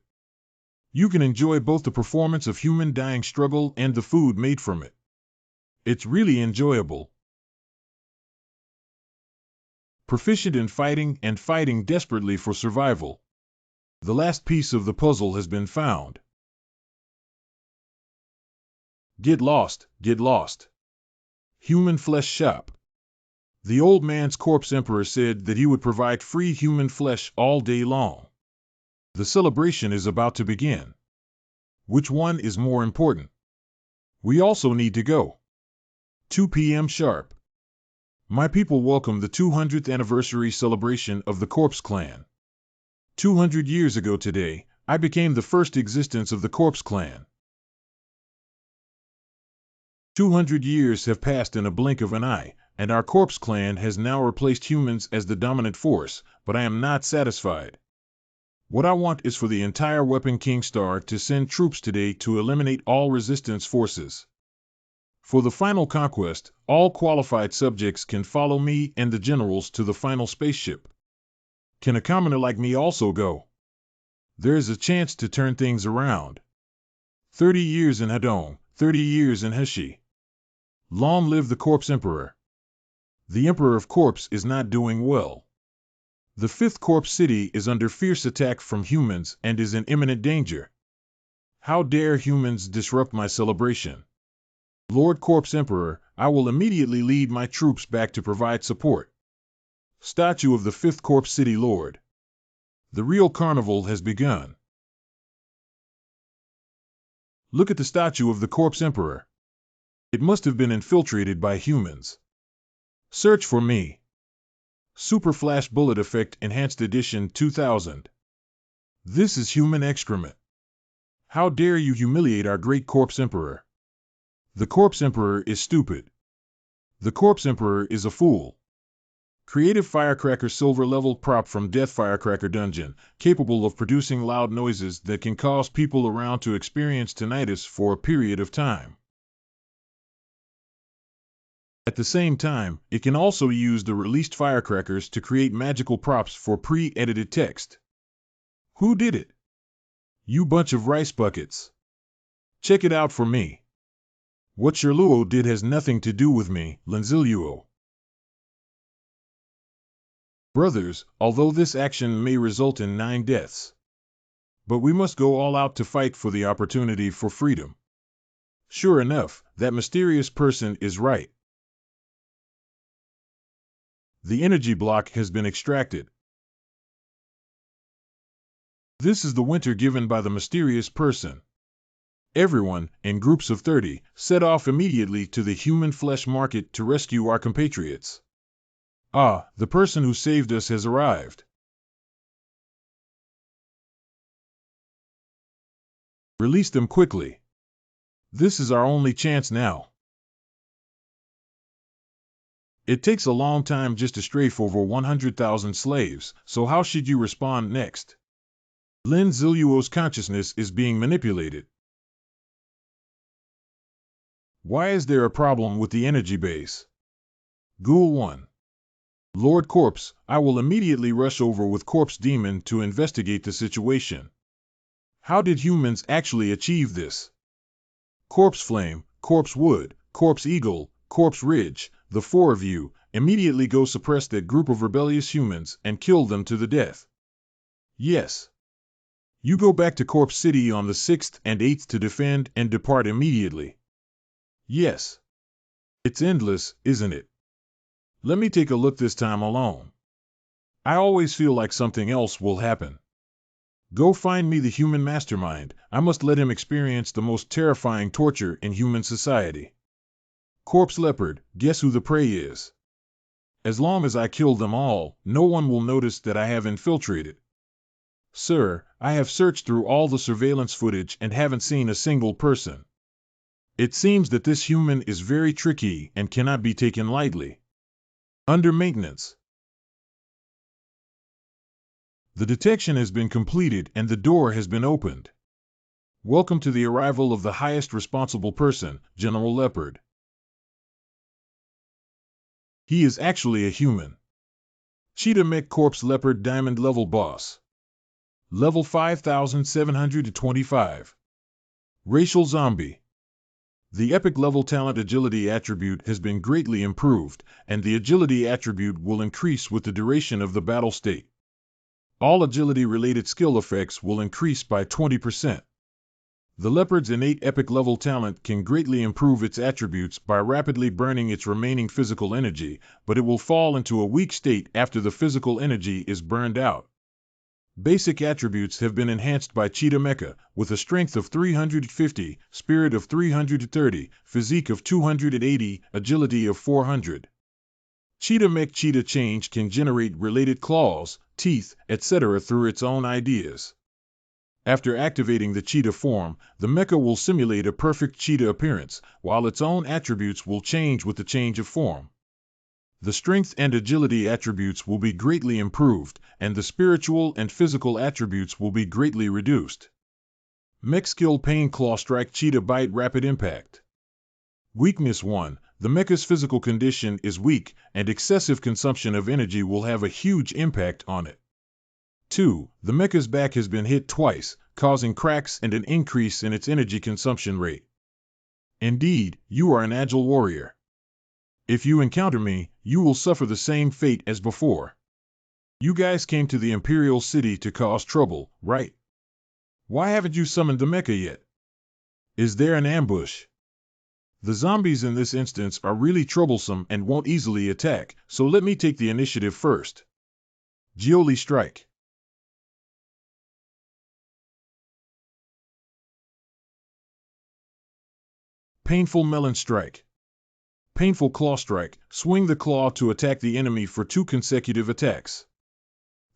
You can enjoy both the performance of human dying struggle and the food made from it. It's really enjoyable. Proficient in fighting and fighting desperately for survival. The last piece of the puzzle has been found. Get lost, get lost. Human flesh shop. The old man's corpse emperor said that he would provide free human flesh all day long. The celebration is about to begin. Which one is more important? We also need to go. 2 p.m. sharp. My people welcome the 200th anniversary celebration of the Corpse Clan. 200 years ago today, I became the first existence of the Corpse Clan. 200 years have passed in a blink of an eye, and our Corpse Clan has now replaced humans as the dominant force, but I am not satisfied. What I want is for the entire Weapon King Star to send troops today to eliminate all resistance forces. For the final conquest, all qualified subjects can follow me and the generals to the final spaceship. Can a commoner like me also go? There is a chance to turn things around. 30 years in Hadong, 30 years in Heshi. Long live the Corpse Emperor. The Emperor of Corpse is not doing well. The 5th Corpse City is under fierce attack from humans and is in imminent danger. How dare humans disrupt my celebration? Lord Corpse Emperor, I will immediately lead my troops back to provide support. Statue of the 5th Corpse City Lord. The real carnival has begun. Look at the statue of the Corpse Emperor. It must have been infiltrated by humans. Search for me. Super Flash Bullet Effect Enhanced Edition 2000. This is human excrement. How dare you humiliate our great Corpse Emperor? The Corpse Emperor is stupid. The Corpse Emperor is a fool. Creative Firecracker Silver Level Prop from Death Firecracker Dungeon, capable of producing loud noises that can cause people around to experience tinnitus for a period of time. At the same time, it can also use the released firecrackers to create magical props for pre-edited text. Who did it? You bunch of rice buckets. Check it out for me. What Sherluo did has nothing to do with me, Lenzilluo. Brothers, although this action may result in 9 deaths, but we must go all out to fight for the opportunity for freedom. Sure enough, that mysterious person is right. The energy block has been extracted. This is the winter given by the mysterious person. Everyone, in groups of 30, set off immediately to the human flesh market to rescue our compatriots. Ah, the person who saved us has arrived. Release them quickly. This is our only chance now. It takes a long time just to strafe over 100,000 slaves, so how should you respond next? Lin Zilluo's consciousness is being manipulated. Why is there a problem with the energy base? Ghoul 1. Lord Corpse, I will immediately rush over with Corpse Demon to investigate the situation. How did humans actually achieve this? Corpse Flame, Corpse Wood, Corpse Eagle, Corpse Ridge, the 4 of you, immediately go suppress that group of rebellious humans and kill them to the death. Yes. You go back to Corpse City on the 6th and 8th to defend and depart immediately. Yes. It's endless, isn't it? Let me take a look this time alone. I always feel like something else will happen. Go find me the human mastermind. I must let him experience the most terrifying torture in human society. Corpse Leopard, guess who the prey is? As long as I kill them all, no one will notice that I have infiltrated. Sir, I have searched through all the surveillance footage and haven't seen a single person. It seems that this human is very tricky and cannot be taken lightly. Under maintenance. The detection has been completed and the door has been opened. Welcome to the arrival of the highest responsible person, General Leopard. He is actually a human. Cheetah Mech Corps Leopard Diamond Level Boss. Level 5725. Racial Zombie. The Epic Level Talent Agility attribute has been greatly improved, and the Agility attribute will increase with the duration of the battle state. All agility-related skill effects will increase by 20%. The Leopard's innate Epic Level talent can greatly improve its attributes by rapidly burning its remaining physical energy, but it will fall into a weak state after the physical energy is burned out. Basic attributes have been enhanced by Cheetah Mecha, with a strength of 350, spirit of 330, physique of 280, agility of 400. Cheetah Mech Cheetah Change can generate related claws, teeth, etc. through its own ideas. After activating the cheetah form, the mecha will simulate a perfect cheetah appearance, while its own attributes will change with the change of form. The strength and agility attributes will be greatly improved, and the spiritual and physical attributes will be greatly reduced. Mech Skill Pain Claw Strike Cheetah Bite Rapid Impact. Weakness 1. The mecha's physical condition is weak, and excessive consumption of energy will have a huge impact on it. 2. The mecha's back has been hit twice, causing cracks and an increase in its energy consumption rate. Indeed, you are an agile warrior. If you encounter me, you will suffer the same fate as before. You guys came to the Imperial City to cause trouble, right? Why haven't you summoned the mecha yet? Is there an ambush? The zombies in this instance are really troublesome and won't easily attack, so let me take the initiative first. Geoli Strike. Painful Melon Strike. Painful Claw Strike. Swing the claw to attack the enemy for 2 consecutive attacks.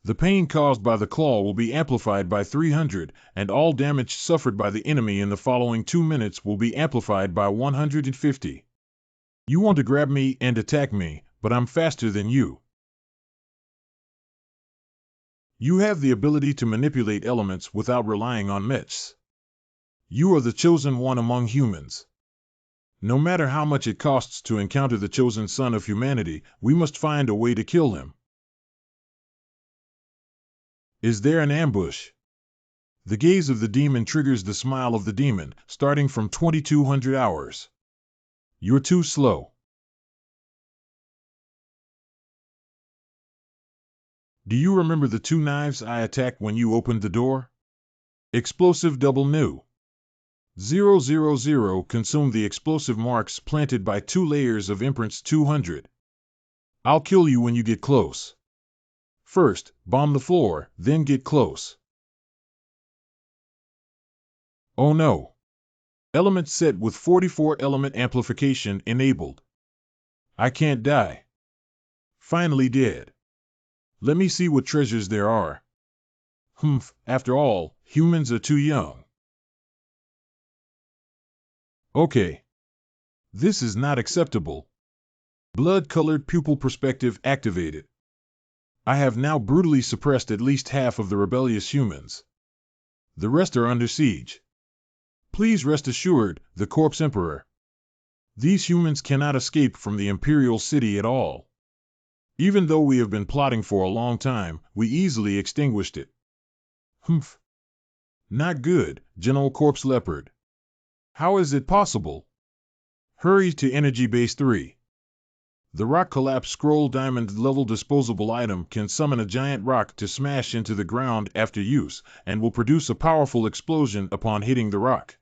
The pain caused by the claw will be amplified by 300, and all damage suffered by the enemy in the following 2 minutes will be amplified by 150. You want to grab me and attack me, but I'm faster than you. You have the ability to manipulate elements without relying on mechs. You are the chosen one among humans. No matter how much it costs to encounter the chosen son of humanity, we must find a way to kill him. Is there an ambush? The gaze of the demon triggers the smile of the demon, starting from 2200 hours. You're too slow. Do you remember the 2 knives I attacked when you opened the door? Explosive Double New. 000 consume the explosive marks planted by 2 layers of imprints 200. I'll kill you when you get close. First, bomb the floor, then get close. Oh no. Element set with 44 element amplification enabled. I can't die. Finally dead. Let me see what treasures there are. After all, humans are too young. Okay. This is not acceptable. Blood-colored pupil perspective activated. I have now brutally suppressed at least half of the rebellious humans. The rest are under siege. Please rest assured, the Corpse Emperor. These humans cannot escape from the Imperial City at all. Even though we have been plotting for a long time, we easily extinguished it. Not good, General Corpse Leopard. How is it possible? Hurry to Energy Base 3. The Rock Collapse Scroll Diamond level disposable item can summon a giant rock to smash into the ground after use, and will produce a powerful explosion upon hitting the rock.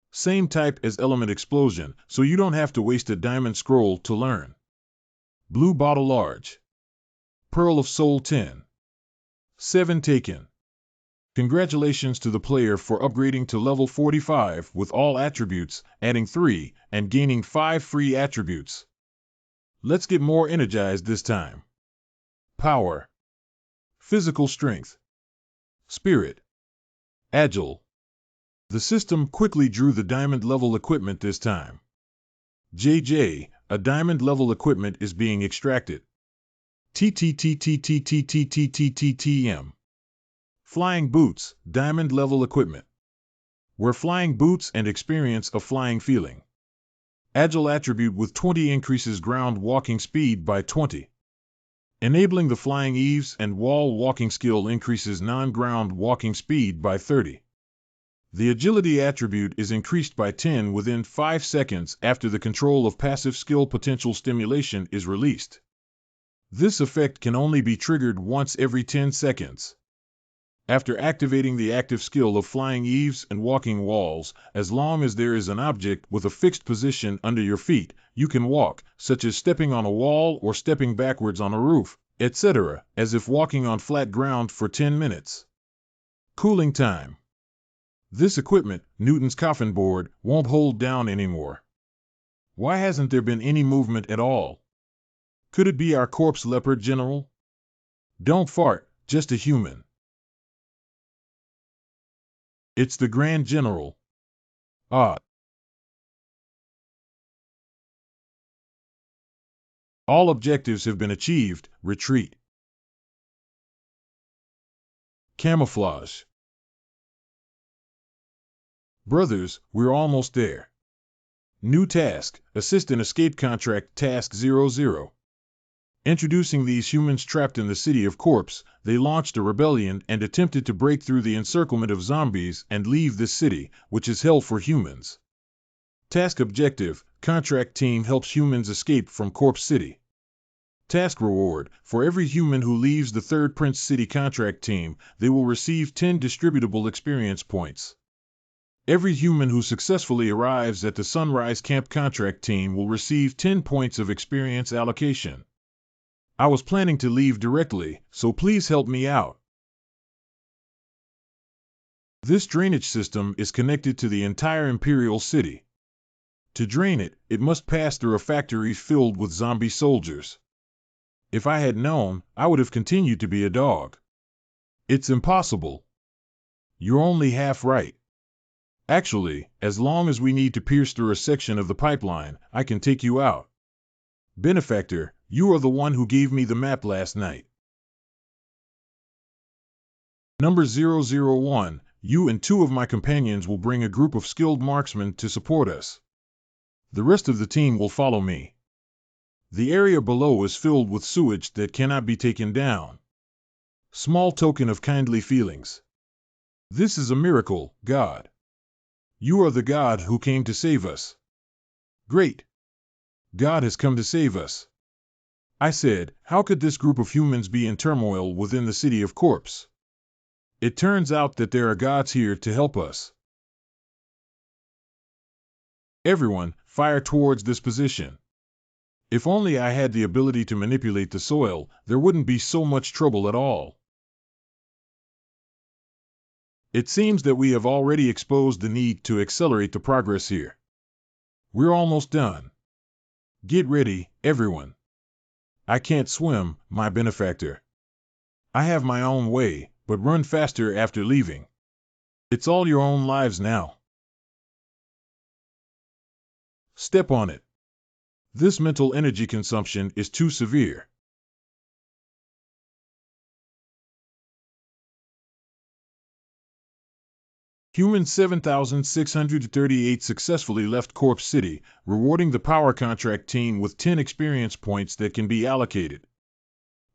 Same type as Element Explosion, so you don't have to waste a diamond scroll to learn. Blue Bottle Large. Pearl of Soul 10. 7 taken. Congratulations to the player for upgrading to level 45 with all attributes, adding 3, and gaining 5 free attributes. Let's get more energized this time. Power. Physical strength. Spirit. Agile. The system quickly drew the diamond-level equipment this time. JJ, a diamond-level equipment is being extracted. TTTTTTTTTTTM. Flying boots, diamond-level equipment. Wear flying boots and experience a flying feeling. Agile attribute with 20 increases ground walking speed by 20. Enabling the flying eaves and wall walking skill increases non-ground walking speed by 30. The agility attribute is increased by 10 within 5 seconds after the control of passive skill potential stimulation is released. This effect can only be triggered once every 10 seconds. After activating the active skill of flying eaves and walking walls, as long as there is an object with a fixed position under your feet, you can walk, such as stepping on a wall or stepping backwards on a roof, etc., as if walking on flat ground for 10 minutes. Cooling time. This equipment, Newton's coffin board, won't hold down anymore. Why hasn't there been any movement at all? Could it be our corpse leopard general? Don't fart, just a human. It's the Grand General. Ah. All objectives have been achieved. Retreat. Camouflage. Brothers, we're almost there. New task, assist in escape contract task 00. Introducing these humans trapped in the city of Corpse, they launched a rebellion and attempted to break through the encirclement of zombies and leave this city, which is hell for humans. Task objective, contract team helps humans escape from Corpse City. Task reward, for every human who leaves the Third Prince City contract team, they will receive 10 distributable experience points. Every human who successfully arrives at the Sunrise Camp contract team will receive 10 points of experience allocation. I was planning to leave directly, so please help me out. This drainage system is connected to the entire Imperial City. To drain it, it must pass through a factory filled with zombie soldiers. If I had known, I would have continued to be a dog. It's impossible. You're only half right. Actually, as long as we need to pierce through a section of the pipeline, I can take you out. Benefactor, you are the one who gave me the map last night. Number 001, you and 2 of my companions will bring a group of skilled marksmen to support us. The rest of the team will follow me. The area below is filled with sewage that cannot be taken down. Small token of kindly feelings. This is a miracle, God. You are the God who came to save us. Great. God has come to save us. I said, how could this group of humans be in turmoil within the city of Corpse? It turns out that there are gods here to help us. Everyone, fire towards this position. If only I had the ability to manipulate the soil, there wouldn't be so much trouble at all. It seems that we have already exposed the need to accelerate the progress here. We're almost done. Get ready, everyone. I can't swim, my benefactor. I have my own way, but run faster after leaving. It's all your own lives now. Step on it. This mental energy consumption is too severe. Human 7,638 successfully left Corpse City, rewarding the power contract team with 10 experience points that can be allocated.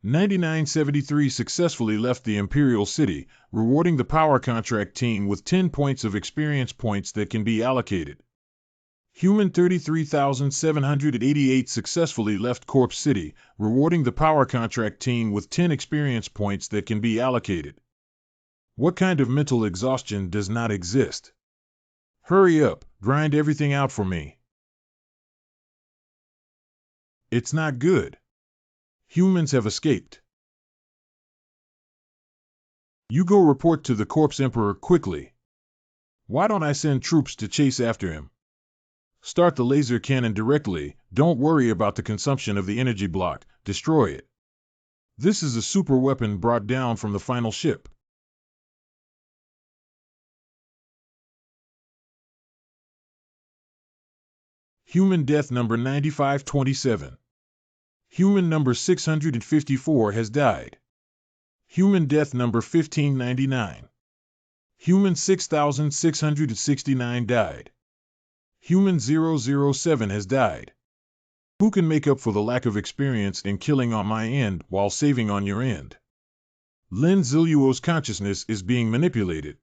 9973 successfully left the Imperial City, rewarding the power contract team with 10 points of experience points that can be allocated. Human 33,788 successfully left Corpse City, rewarding the power contract team with 10 experience points that can be allocated. What kind of mental exhaustion does not exist? Hurry up, grind everything out for me. It's not good. Humans have escaped. You go report to the Corpse Emperor quickly. Why don't I send troops to chase after him? Start the laser cannon directly, don't worry about the consumption of the energy block, destroy it. This is a super weapon brought down from the final ship. Human death number 9527. Human number 654 has died. Human death number 1599. Human 6669 died. Human 007 has died. Who can make up for the lack of experience in killing on my end while saving on your end? Lin Ziluo's consciousness is being manipulated.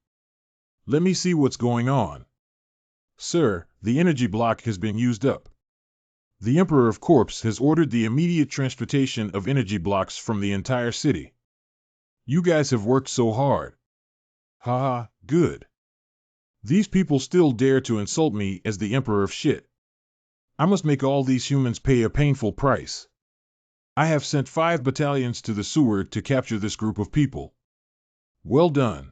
Let me see what's going on. Sir, the energy block has been used up. The Emperor of Corpse has ordered the immediate transportation of energy blocks from the entire city. You guys have worked so hard. Haha, good. These people still dare to insult me as the Emperor of Shit. I must make all these humans pay a painful price. I have sent 5 battalions to the sewer to capture this group of people. Well done.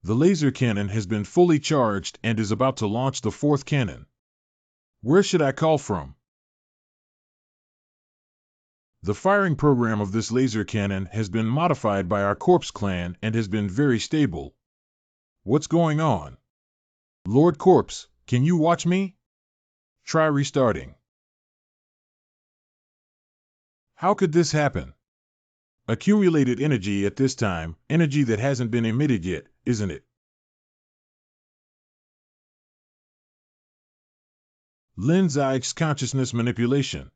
The laser cannon has been fully charged and is about to launch the 4th cannon. Where should I call from? The firing program of this laser cannon has been modified by our Corpse clan and has been very stable. What's going on? Lord Corpse, can you watch me? Try restarting. How could this happen? Accumulated energy at this time, energy that hasn't been emitted yet, isn't it? Lin Zai's consciousness manipulation.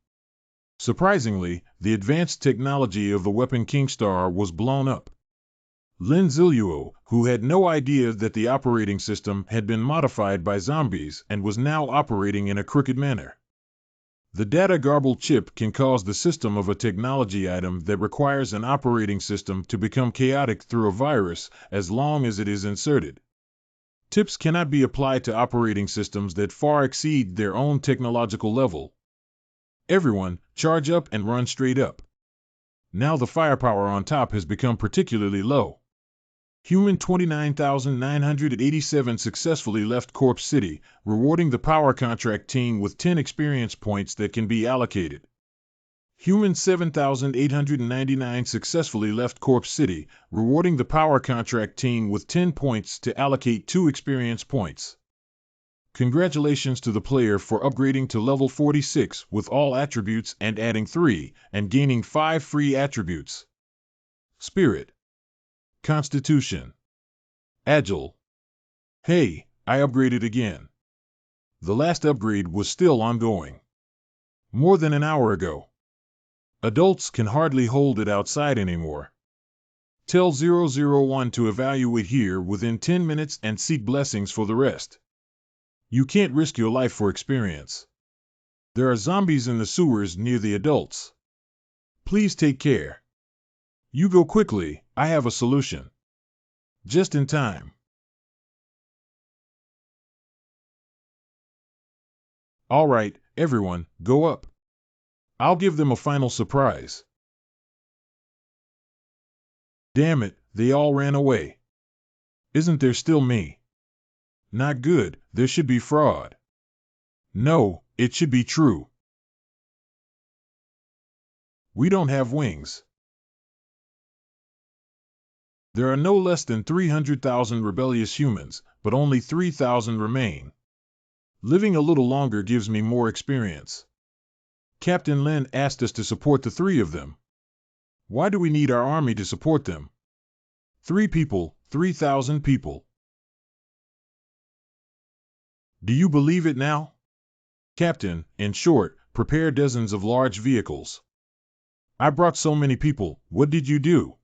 Surprisingly, the advanced technology of the weapon Kingstar was blown up. Lin Ziluo, who had no idea that the operating system had been modified by zombies and was now operating in a crooked manner. The data garble chip can cause the system of a technology item that requires an operating system to become chaotic through a virus as long as it is inserted. Tips cannot be applied to operating systems that far exceed their own technological level. Everyone, charge up and run straight up. Now the firepower on top has become particularly low. Human 29,987 successfully left Corpse City, rewarding the power contract team with 10 experience points that can be allocated. Human 7,899 successfully left Corpse City, rewarding the power contract team with 10 points to allocate 2 experience points. Congratulations to the player for upgrading to level 46 with all attributes and adding 3 and gaining 5 free attributes. Spirit. Constitution. Agile. Hey, I upgraded again. The last upgrade was still ongoing. More than an hour ago. Adults can hardly hold it outside anymore. Tell 001 to evaluate here within 10 minutes and seek blessings for the rest. You can't risk your life for experience. There are zombies in the sewers near the adults. Please take care. You go quickly, I have a solution. Just in time. All right, everyone, go up. I'll give them a final surprise. Damn it, they all ran away. Isn't there still me? Not good, there should be fraud. No, it should be true. We don't have wings. There are no less than 300,000 rebellious humans, but only 3,000 remain. Living a little longer gives me more experience. Captain Lin asked us to support the 3 of them. Why do we need our army to support them? 3 people, 3,000 people. Do you believe it now? Captain, in short, prepare dozens of large vehicles. I brought so many people, what did you do?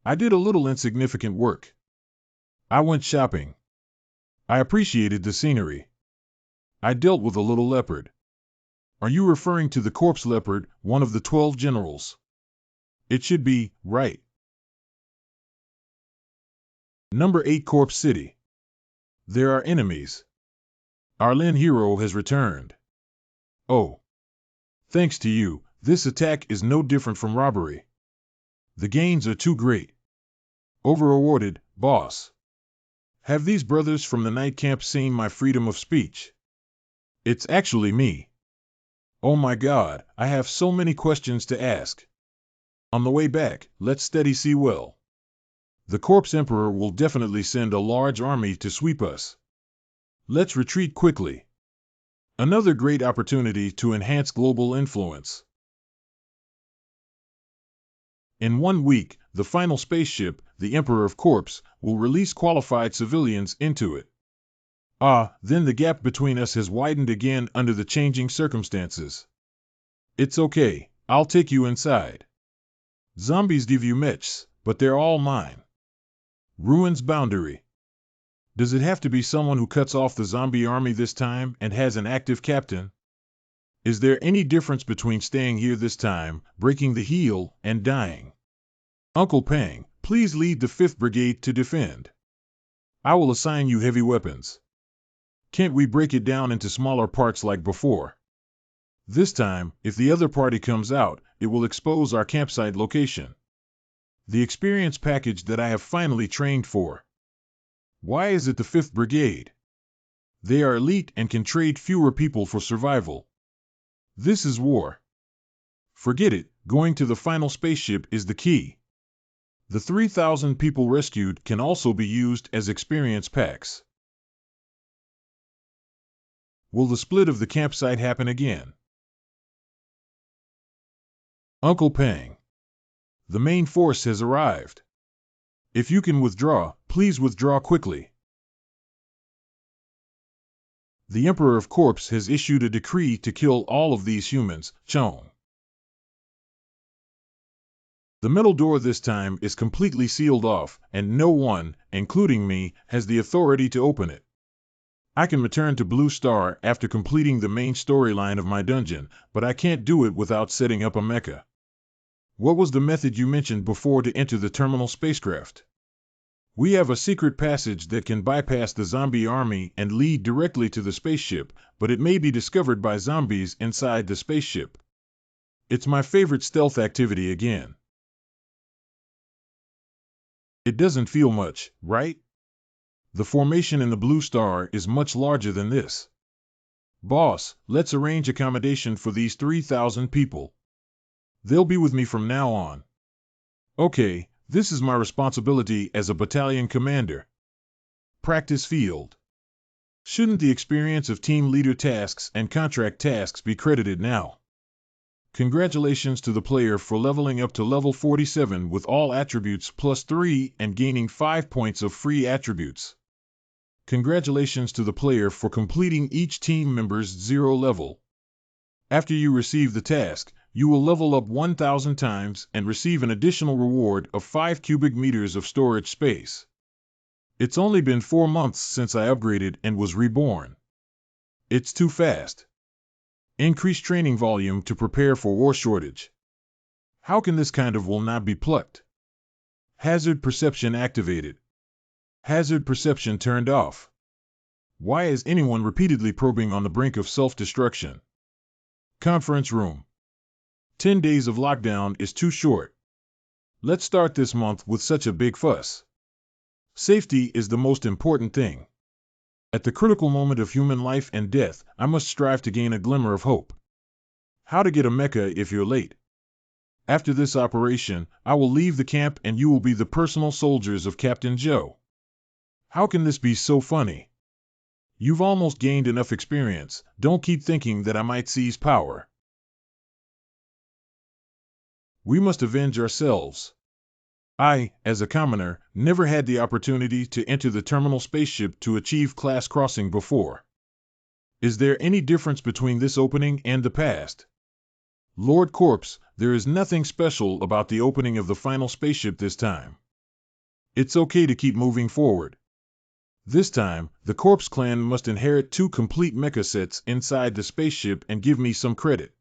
I did a little insignificant work. I went shopping. I appreciated the scenery. I dealt with a little leopard. Are you referring to the corpse leopard, one of the 12 generals? It should be, right. Number 8 Corpse City. There are enemies. Our Lin hero has returned. Oh. Thanks to you, this attack is no different from robbery. The gains are too great. Over-awarded, boss. Have these brothers from the night camp seen my freedom of speech? It's actually me. Oh my God, I have so many questions to ask. On the way back, let's study Seawell. The Corpse Emperor will definitely send a large army to sweep us. Let's retreat quickly. Another great opportunity to enhance global influence. In 1 week, the final spaceship, the Emperor of Corpse, will release qualified civilians into it. Then the gap between us has widened again under the changing circumstances. It's okay, I'll take you inside. Zombies give you mechs, but they're all mine. Ruins boundary. Does it have to be someone who cuts off the zombie army this time and has an active captain? Is there any difference between staying here this time, breaking the heel, and dying? Uncle Pang, please lead the 5th Brigade to defend. I will assign you heavy weapons. Can't we break it down into smaller parts like before? This time, if the other party comes out, it will expose our campsite location. The experience package that I have finally trained for. Why is it the 5th Brigade? They are elite and can trade fewer people for survival. This is war. Forget it, going to the final spaceship is the key. The 3,000 people rescued can also be used as experience packs. Will the split of the campsite happen again? Uncle Pang. The main force has arrived. If you can withdraw, please withdraw quickly. The Emperor of Corpse has issued a decree to kill all of these humans, Chong. The metal door this time is completely sealed off, and no one, including me, has the authority to open it. I can return to Blue Star after completing the main storyline of my dungeon, but I can't do it without setting up a mecha. What was the method you mentioned before to enter the terminal spacecraft? We have a secret passage that can bypass the zombie army and lead directly to the spaceship, but it may be discovered by zombies inside the spaceship. It's my favorite stealth activity again. It doesn't feel much, right? The formation in the Blue Star is much larger than this. Boss, let's arrange accommodation for these 3,000 people. They'll be with me from now on. Okay, this is my responsibility as a battalion commander. Practice field. Shouldn't the experience of team leader tasks and contract tasks be credited now? Congratulations to the player for leveling up to level 47 with all attributes +3 and gaining 5 points of free attributes. Congratulations to the player for completing each team member's 0 level. After you receive the task, you will level up 1,000 times and receive an additional reward of 5 cubic meters of storage space. It's only been 4 months since I upgraded and was reborn. It's too fast. Increase training volume to prepare for war shortage. How can this kind of wool not be plucked? Hazard perception activated. Hazard perception turned off. Why is anyone repeatedly probing on the brink of self-destruction? Conference room. 10 days of lockdown is too short. Let's start this month with such a big fuss. Safety is the most important thing. At the critical moment of human life and death, I must strive to gain a glimmer of hope. How to get a mecha if you're late. After this operation, I will leave the camp and you will be the personal soldiers of Captain Joe. How can this be so funny? You've almost gained enough experience, don't keep thinking that I might seize power. We must avenge ourselves. I, as a commoner, never had the opportunity to enter the terminal spaceship to achieve class crossing before. Is there any difference between this opening and the past? Lord Corpse, there is nothing special about the opening of the final spaceship this time. It's okay to keep moving forward. This time, the Corpse clan must inherit 2 complete mecha sets inside the spaceship and give me some credit.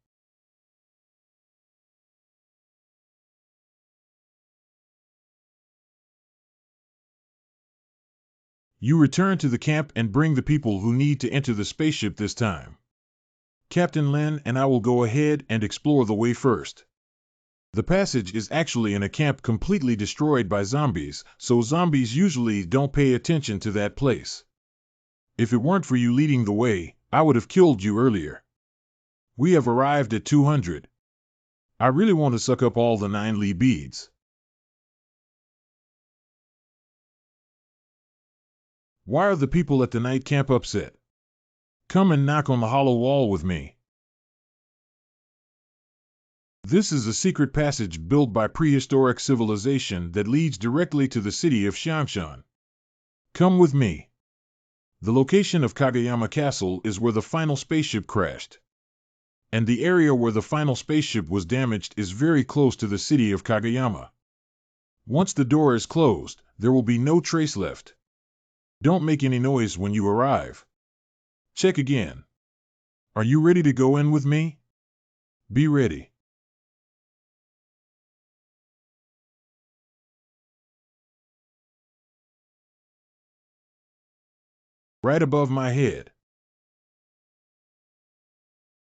You return to the camp and bring the people who need to enter the spaceship this time. Captain Lin and I will go ahead and explore the way first. The passage is actually in a camp completely destroyed by zombies, so zombies usually don't pay attention to that place. If it weren't for you leading the way, I would have killed you earlier. We have arrived at 200. I really want to suck up all the 9 Li beads. Why are the people at the night camp upset? Come and knock on the hollow wall with me. This is a secret passage built by prehistoric civilization that leads directly to the city of Xiangshan. Come with me. The location of Kageyama Castle is where the final spaceship crashed. And the area where the final spaceship was damaged is very close to the city of Kageyama. Once the door is closed, there will be no trace left. Don't make any noise when you arrive. Check again. Are you ready to go in with me? Be ready. Right above my head.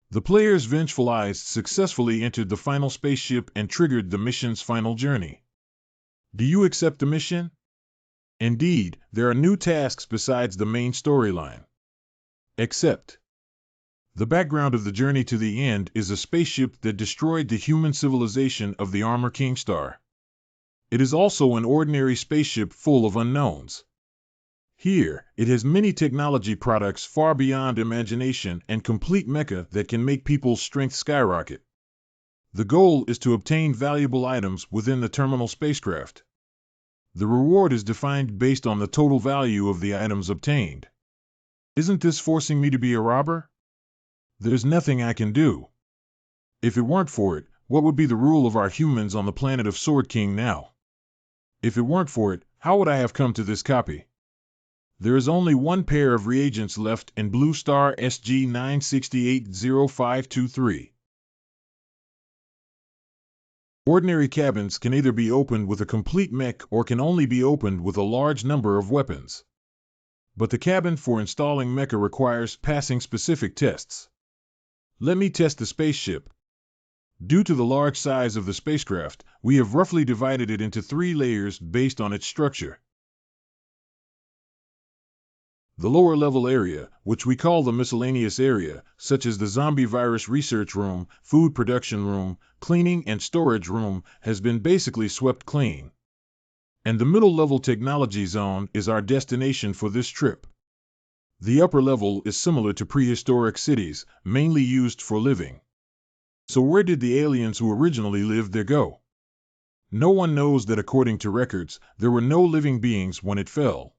The player's vengeful eyes successfully entered the final spaceship and triggered the mission's final journey. Do you accept the mission? Indeed, there are new tasks besides the main storyline. Accept. The background of the journey to the end is a spaceship that destroyed the human civilization of the Armor King Star. It is also an ordinary spaceship full of unknowns. Here, it has many technology products far beyond imagination and complete mecha that can make people's strength skyrocket. The goal is to obtain valuable items within the terminal spacecraft. The reward is defined based on the total value of the items obtained. Isn't this forcing me to be a robber? There's nothing I can do. If it weren't for it, what would be the rule of our humans on the planet of Sword King now? If it weren't for it, how would I have come to this copy? There is only one pair of reagents left in Blue Star SG-968-0523. Ordinary cabins can either be opened with a complete mech or can only be opened with a large number of weapons. But the cabin for installing mecha requires passing specific tests. Let me test the spaceship. Due to the large size of the spacecraft, we have roughly divided it into 3 layers based on its structure. The lower level area, which we call the miscellaneous area, such as the zombie virus research room, food production room, cleaning and storage room, has been basically swept clean. And the middle level technology zone is our destination for this trip. The upper level is similar to prehistoric cities, mainly used for living. So where did the aliens who originally lived there go? No one knows that according to records, there were no living beings when it fell.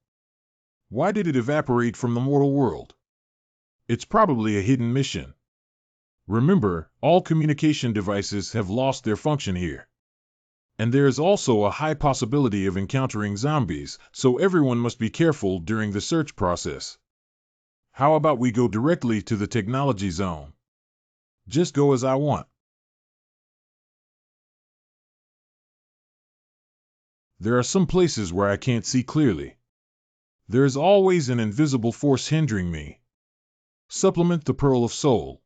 Why did it evaporate from the mortal world? It's probably a hidden mission. Remember, all communication devices have lost their function here. And there is also a high possibility of encountering zombies, so everyone must be careful during the search process. How about we go directly to the technology zone? Just go as I want. There are some places where I can't see clearly. There is always an invisible force hindering me. Supplement the Pearl of Soul.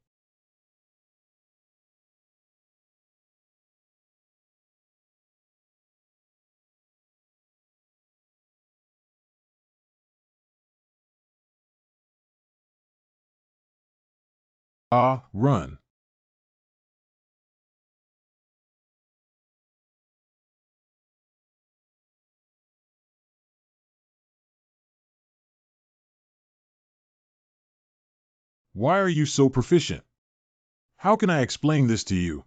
Run. Why are you so proficient? How can I explain this to you?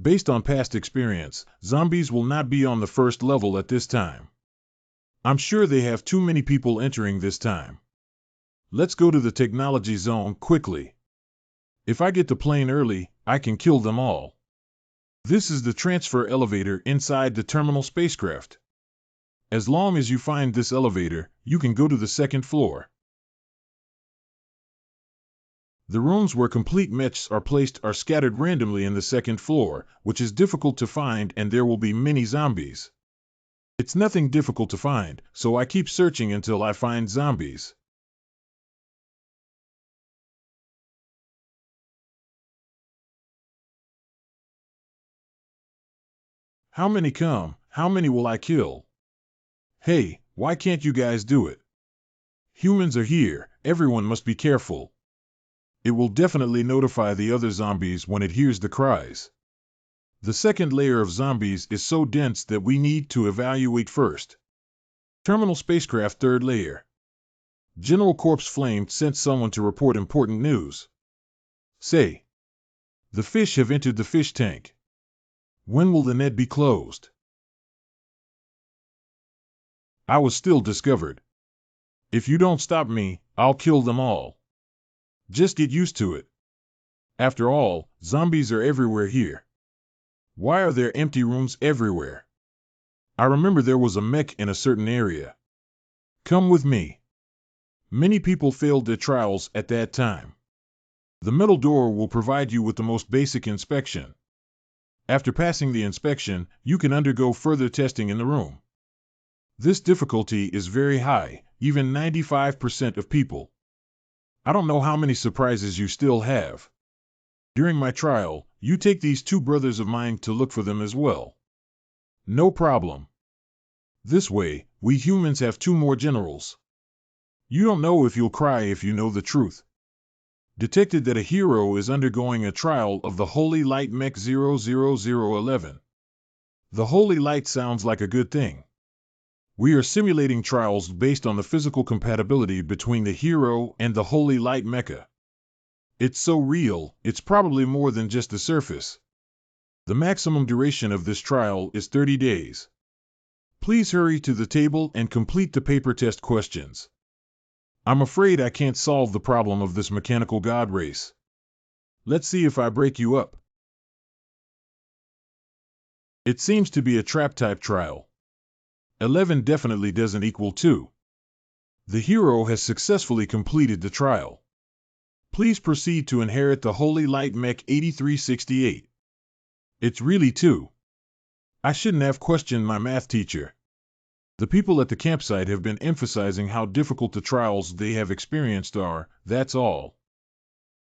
Based on past experience, zombies will not be on the first level at this time. I'm sure they have too many people entering this time. Let's go to the technology zone quickly. If I get the plane early, I can kill them all. This is the transfer elevator inside the terminal spacecraft. As long as you find this elevator, you can go to the second floor. The rooms where complete mechs are placed are scattered randomly in the second floor, which is difficult to find, and there will be many zombies. It's nothing difficult to find, so I keep searching until I find zombies. How many come? How many will I kill? Hey, why can't you guys do it? Humans are here, everyone must be careful. It will definitely notify the other zombies when it hears the cries. The second layer of zombies is so dense that we need to evaluate first. Terminal spacecraft third layer. General Corpse Flame sent someone to report important news. Say, the fish have entered the fish tank. When will the net be closed? I was still discovered. If you don't stop me, I'll kill them all. Just get used to it. After all, zombies are everywhere here. Why are there empty rooms everywhere? I remember there was a mech in a certain area. Come with me. Many people failed their trials at that time. The metal door will provide you with the most basic inspection. After passing the inspection, you can undergo further testing in the room. This difficulty is very high, even 95% of people. I don't know how many surprises you still have. During my trial, you take these two brothers of mine to look for them as well. No problem. This way, we humans have two more generals. You don't know if you'll cry if you know the truth. Detected that a hero is undergoing a trial of the Holy Light Mech 00011. The Holy Light sounds like a good thing. We are simulating trials based on the physical compatibility between the hero and the Holy Light Mecha. It's so real, it's probably more than just the surface. The maximum duration of this trial is 30 days. Please hurry to the table and complete the paper test questions. I'm afraid I can't solve the problem of this mechanical god race. Let's see if I break you up. It seems to be a trap-type trial. 11 definitely doesn't equal 2. The hero has successfully completed the trial. Please proceed to inherit the Holy Light Mech 8368. It's really 2. I shouldn't have questioned my math teacher. The people at the campsite have been emphasizing how difficult the trials they have experienced are, that's all.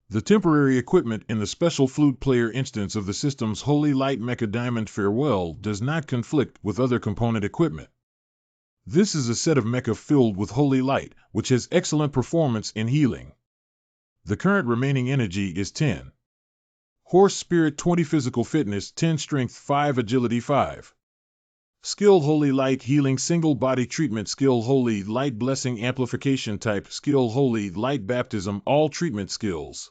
The temporary equipment in the special flute player instance of the system's Holy Light Mecha Diamond Farewell does not conflict with other component equipment. This is a set of mecha filled with holy light, which has excellent performance in healing. The current remaining energy is 10. Horse Spirit 20 Physical Fitness 10 Strength 5 Agility 5. Skill Holy Light Healing Single Body Treatment Skill Holy Light Blessing Amplification Type Skill Holy Light Baptism All Treatment Skills.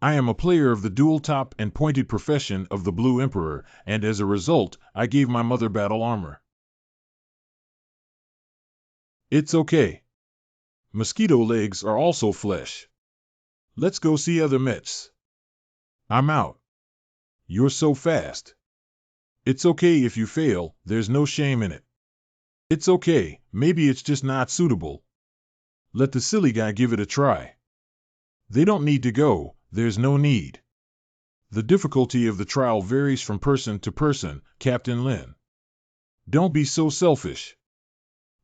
I am a player of the dual top and pointed profession of the Blue Emperor, and as a result, I gave my mother battle armor. It's okay. Mosquito legs are also flesh. Let's go see other mechs. I'm out. You're so fast. It's okay if you fail, there's no shame in it. It's okay, maybe it's just not suitable. Let the silly guy give it a try. They don't need to go, there's no need. The difficulty of the trial varies from person to person, Captain Lin. Don't be so selfish.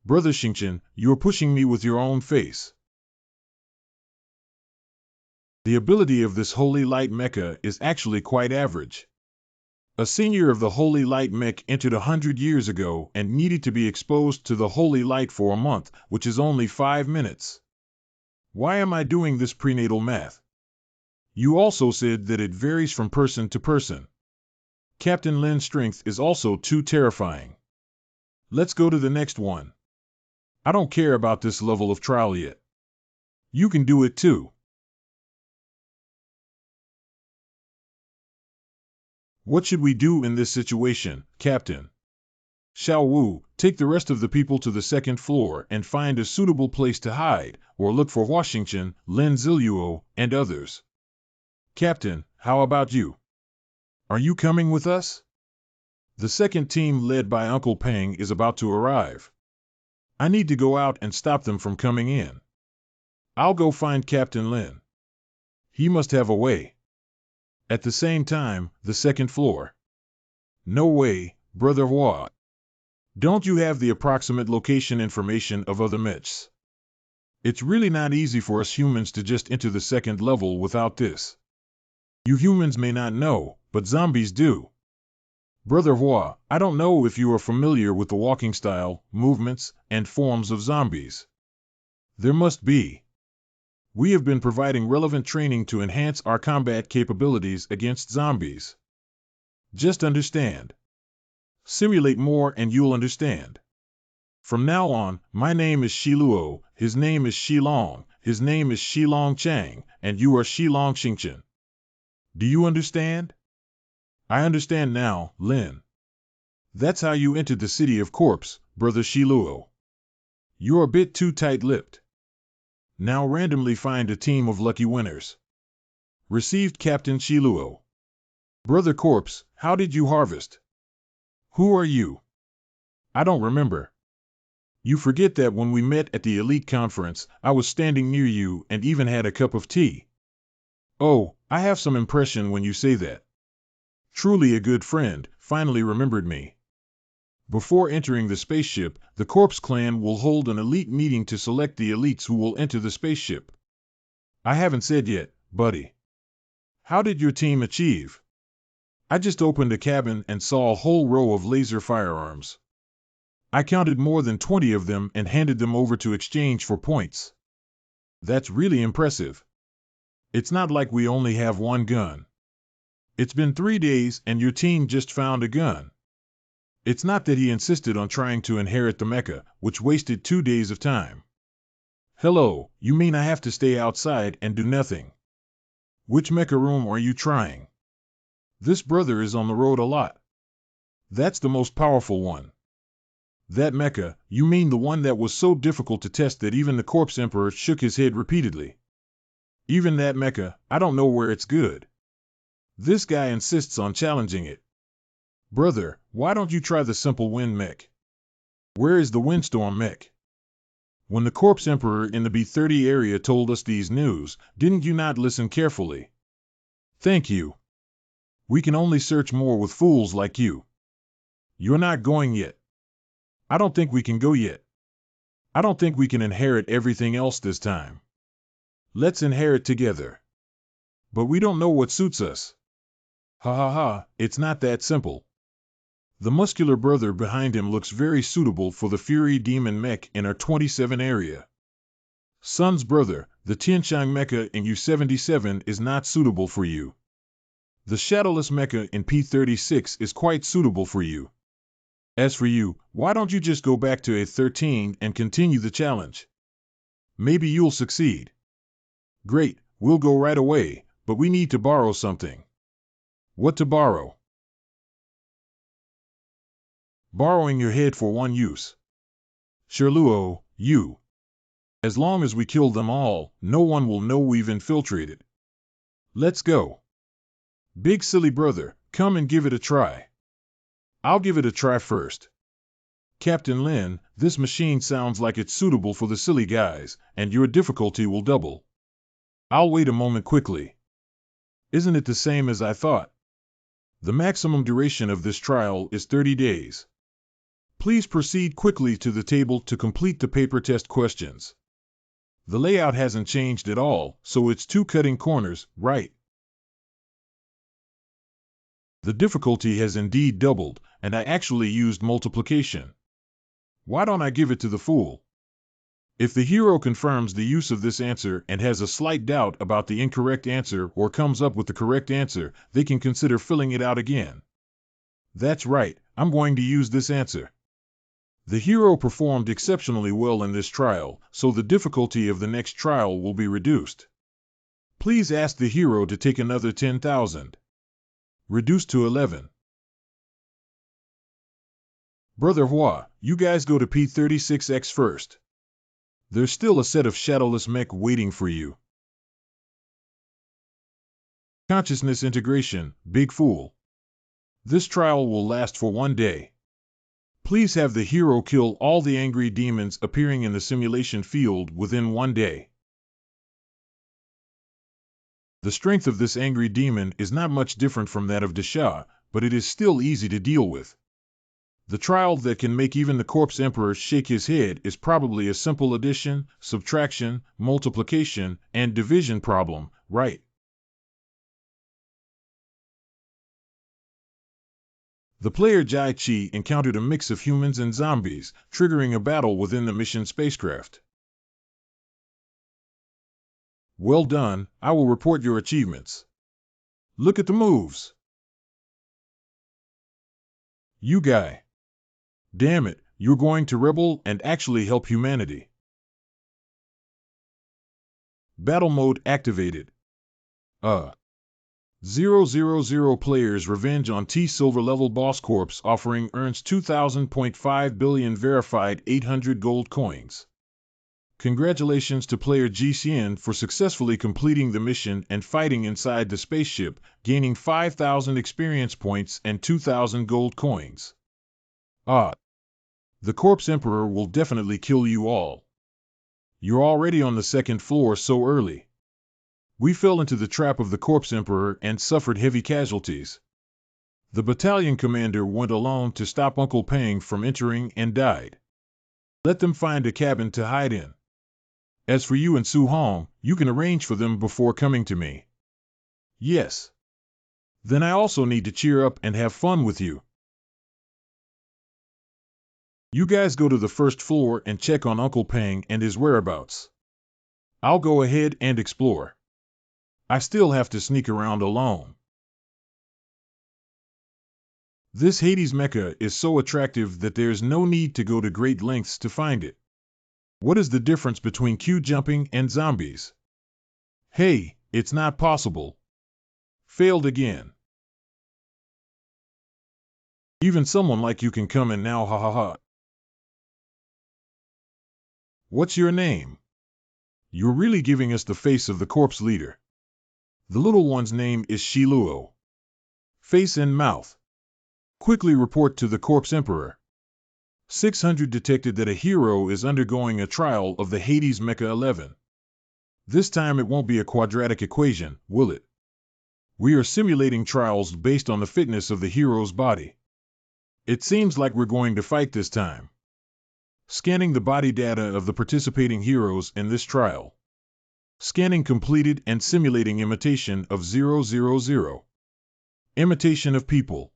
Brother Xingqian, you're pushing me with your own face. The ability of this Holy Light Mecha is actually quite average. A senior of the Holy Light Mech entered 100 years ago and needed to be exposed to the Holy Light for a month, which is only 5 minutes. Why am I doing this prenatal math? You also said that it varies from person to person. Captain Lin's strength is also too terrifying. Let's go to the next one. I don't care about this level of trial yet. You can do it too. What should we do in this situation, Captain? Xiao Wu, take the rest of the people to the second floor and find a suitable place to hide, or look for Washington, Lin Ziluo, and others. Captain, how about you? Are you coming with us? The second team led by Uncle Peng is about to arrive. I need to go out and stop them from coming in. I'll go find Captain Lin. He must have a way. At the same time, the second floor. No way, Brother Hua. Don't you have the approximate location information of other mechs? It's really not easy for us humans to just enter the second level without this. You humans may not know, but zombies do. Brother Hua, I don't know if you are familiar with the walking style, movements, and forms of zombies. There must be. We have been providing relevant training to enhance our combat capabilities against zombies. Just understand. Simulate more and you'll understand. From now on, my name is Shiluo, his name is Shilong, his name is Shilong Chang, and you are Shilong Xingchen. Do you understand? I understand now, Lin. That's how you entered the city of corpse, brother Shiluo. You're a bit too tight-lipped. Now randomly find a team of lucky winners. Received Captain Shiluo. Brother Corpse, how did you harvest? Who are you? I don't remember. You forget that when we met at the elite conference, I was standing near you and even had a cup of tea. Oh, I have some impression when you say that. Truly a good friend, finally remembered me. Before entering the spaceship, the Corpse Clan will hold an elite meeting to select the elites who will enter the spaceship. I haven't said yet, buddy. How did your team achieve? I just opened a cabin and saw a whole row of laser firearms. I counted more than 20 of them and handed them over to exchange for points. That's really impressive. It's not like we only have one gun. It's been 3 days and your team just found a gun. It's not that he insisted on trying to inherit the mecha, which wasted 2 days of time. Hello, you mean I have to stay outside and do nothing? Which mecha room are you trying? This brother is on the road a lot. That's the most powerful one. That mecha, you mean the one that was so difficult to test that even the Corpse Emperor shook his head repeatedly. Even that mecha, I don't know where it's good. This guy insists on challenging it. Brother, why don't you try the simple wind mech? Where is the windstorm mech? When the Corpse Emperor in the B30 area told us these news, didn't you not listen carefully? Thank you. We can only search more with fools like you. You're not going yet. I don't think we can go yet. I don't think we can inherit everything else this time. Let's inherit together. But we don't know what suits us. Ha ha ha, it's not that simple. The muscular brother behind him looks very suitable for the Fury Demon mech in our 27 area. Son's brother, the Tianshang mecha in U77 is not suitable for you. The Shadowless mecha in P36 is quite suitable for you. As for you, why don't you just go back to A13 and continue the challenge? Maybe you'll succeed. Great, we'll go right away, but we need to borrow something. What to borrow? Borrowing your head for one use. Shiluo, you. As long as we kill them all, no one will know we've infiltrated. Let's go. Big silly brother, come and give it a try. I'll give it a try first. Captain Lin, this machine sounds like it's suitable for the silly guys, and your difficulty will double. I'll wait a moment quickly. Isn't it the same as I thought? The maximum duration of this trial is 30 days. Please proceed quickly to the table to complete the paper test questions. The layout hasn't changed at all, so it's 2 cutting corners, right? The difficulty has indeed doubled, and I actually used multiplication. Why don't I give it to the fool? If the hero confirms the use of this answer and has a slight doubt about the incorrect answer or comes up with the correct answer, they can consider filling it out again. That's right, I'm going to use this answer. The hero performed exceptionally well in this trial, so the difficulty of the next trial will be reduced. Please ask the hero to take another 10,000. Reduced to 11. Brother Hua, you guys go to P36X first. There's still a set of Shadowless mech waiting for you. Consciousness integration, big fool. This trial will last for 1 day. Please have the hero kill all the angry demons appearing in the simulation field within 1 day. The strength of this angry demon is not much different from that of Desha, but it is still easy to deal with. The trial that can make even the Corpse Emperor shake his head is probably a simple addition, subtraction, multiplication, and division problem, right? The player Jai Chi encountered a mix of humans and zombies, triggering a battle within the mission spacecraft. Well done, I will report your achievements. Look at the moves. You guy. Damn it, You're going to rebel and actually help humanity. Battle mode activated. 000 players revenge on T silver level boss corpse offering earns 2000.5 billion verified 800 gold coins. Congratulations to player GCN for successfully completing the mission and fighting inside the spaceship, gaining 5,000 experience points and 2,000 gold coins. The Corpse Emperor will definitely kill you all. You're already on the second floor so early. We fell into the trap of the Corpse Emperor and suffered heavy casualties. The battalion commander went alone to stop Uncle Peng from entering and died. Let them find a cabin to hide in. As for you and Su Hong, you can arrange for them before coming to me. Yes. Then I also need to cheer up and have fun with you. You guys go to the first floor and check on Uncle Peng and his whereabouts. I'll go ahead and explore. I still have to sneak around alone. This Hades mecha is so attractive that there's no need to go to great lengths to find it. What is the difference between queue jumping and zombies? Hey, it's not possible. Failed again. Even someone like you can come in now, ha ha ha. What's your name? You're really giving us the face of the corpse leader. The little one's name is Shiluo. Face and mouth. Quickly report to the Corpse Emperor. 600 detected that a hero is undergoing a trial of the Hades Mecha 11. This time it won't be a quadratic equation, will it? We are simulating trials based on the fitness of the hero's body. It seems like we're going to fight this time. Scanning the body data of the participating heroes in this trial. Scanning completed and simulating imitation of 000. Imitation of people.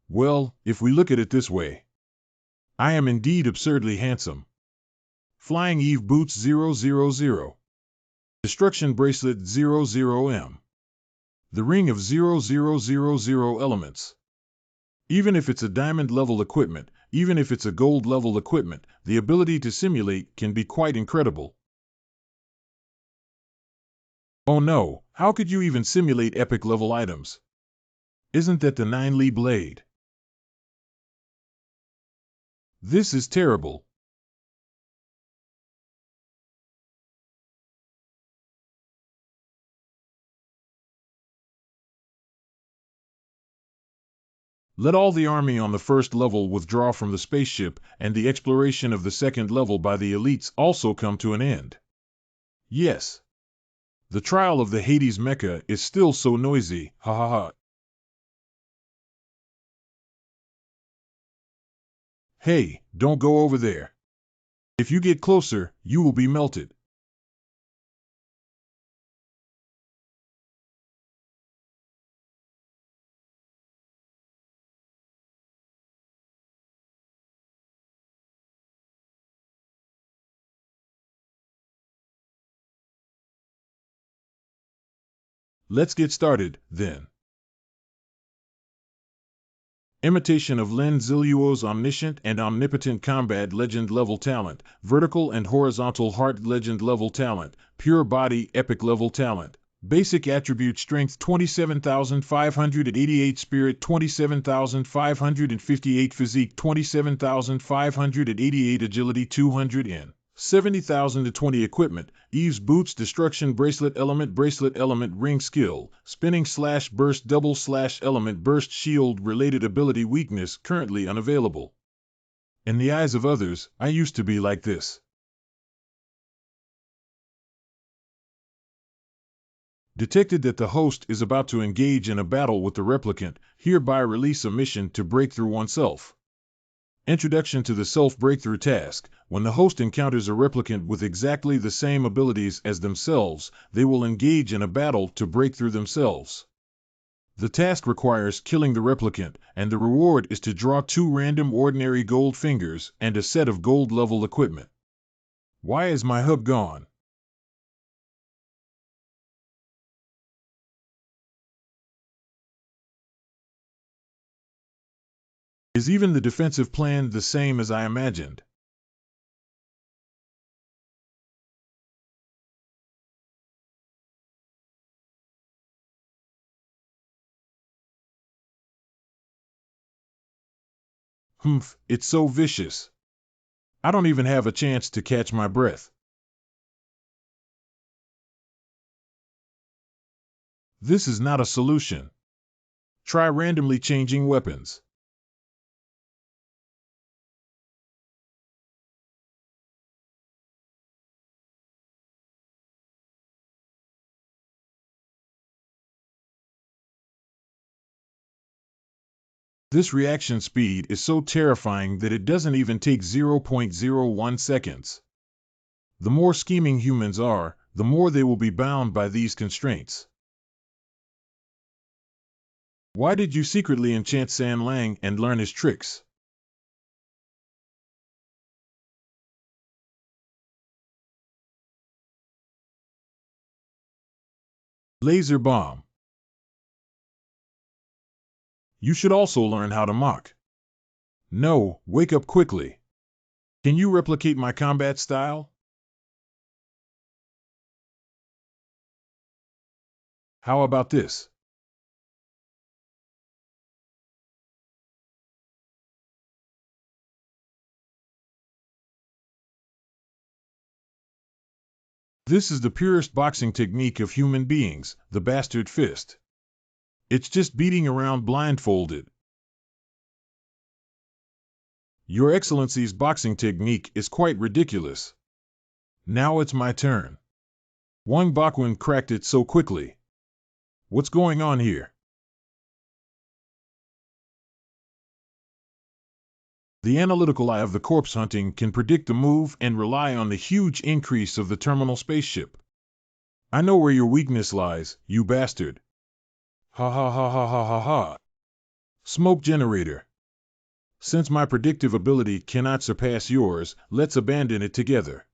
Well, if we look at it this way, I am indeed absurdly handsome. Flying Eve Boots 000. Destruction Bracelet 00M. The Ring of 0000 elements. Even if it's a diamond level equipment, even if it's a gold level equipment, the ability to simulate can be quite incredible. Oh no, how could you even simulate epic level items? Isn't that the 9 Li blade? This is terrible. Let all the army on the first level withdraw from the spaceship, and the exploration of the second level by the elites also come to an end. Yes. The trial of the Hades Mecha is still so noisy, ha ha ha. Hey, don't go over there. If you get closer, you will be melted. Let's get started, then. Imitation of Lin Ziluo's omniscient and omnipotent combat legend level talent, vertical and horizontal heart legend level talent, pure body epic level talent. Basic attribute strength 27,588, spirit 27,558, physique 27,588, agility 200 in. 70,000 to 20 equipment, Eve's Boots Destruction Bracelet Element Ring Skill, Spinning / Burst Double / Element Burst Shield Related Ability Weakness currently unavailable. In the eyes of others, I used to be like this. Detected that the host is about to engage in a battle with the replicant, hereby release a mission to break through oneself. Introduction to the self-breakthrough task. When the host encounters a replicant with exactly the same abilities as themselves, they will engage in a battle to break through themselves. The task requires killing the replicant, and the reward is to draw 2 random ordinary gold fingers and a set of gold level equipment. Why is my hub gone? Is even the defensive plan the same as I imagined? Humph, it's so vicious. I don't even have a chance to catch my breath. This is not a solution. Try randomly changing weapons. This reaction speed is so terrifying that it doesn't even take 0.01 seconds. The more scheming humans are, the more they will be bound by these constraints. Why did you secretly enchant San Lang and learn his tricks? Laser bomb. You should also learn how to mock. No, wake up quickly. Can you replicate my combat style? How about this? This is the purest boxing technique of human beings, the bastard fist. It's just beating around blindfolded. Your Excellency's boxing technique is quite ridiculous. Now it's my turn. Wang Bakwen cracked it so quickly. What's going on here? The analytical eye of the corpse hunting can predict the move and rely on the huge increase of the terminal spaceship. I know where your weakness lies, you bastard. Ha ha ha ha ha ha ha. Smoke generator. Since my predictive ability cannot surpass yours, let's abandon it together.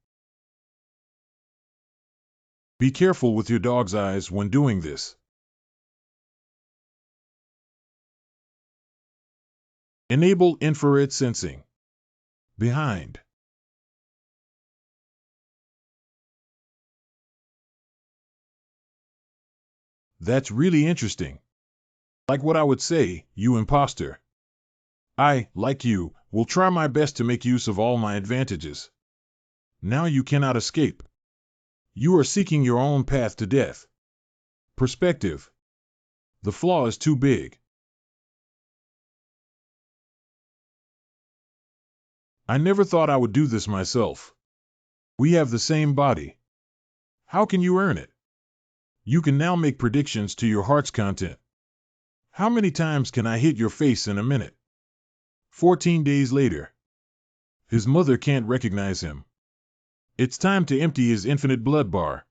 Be careful with your dog's eyes when doing this. Enable infrared sensing. Behind. That's really interesting. Like what I would say, you imposter. I, like you, will try my best to make use of all my advantages. Now you cannot escape. You are seeking your own path to death. Perspective. The flaw is too big. I never thought I would do this myself. We have the same body. How can you earn it? You can now make predictions to your heart's content. How many times can I hit your face in a minute? 14 days later. His mother can't recognize him. It's time to empty his infinite blood bar.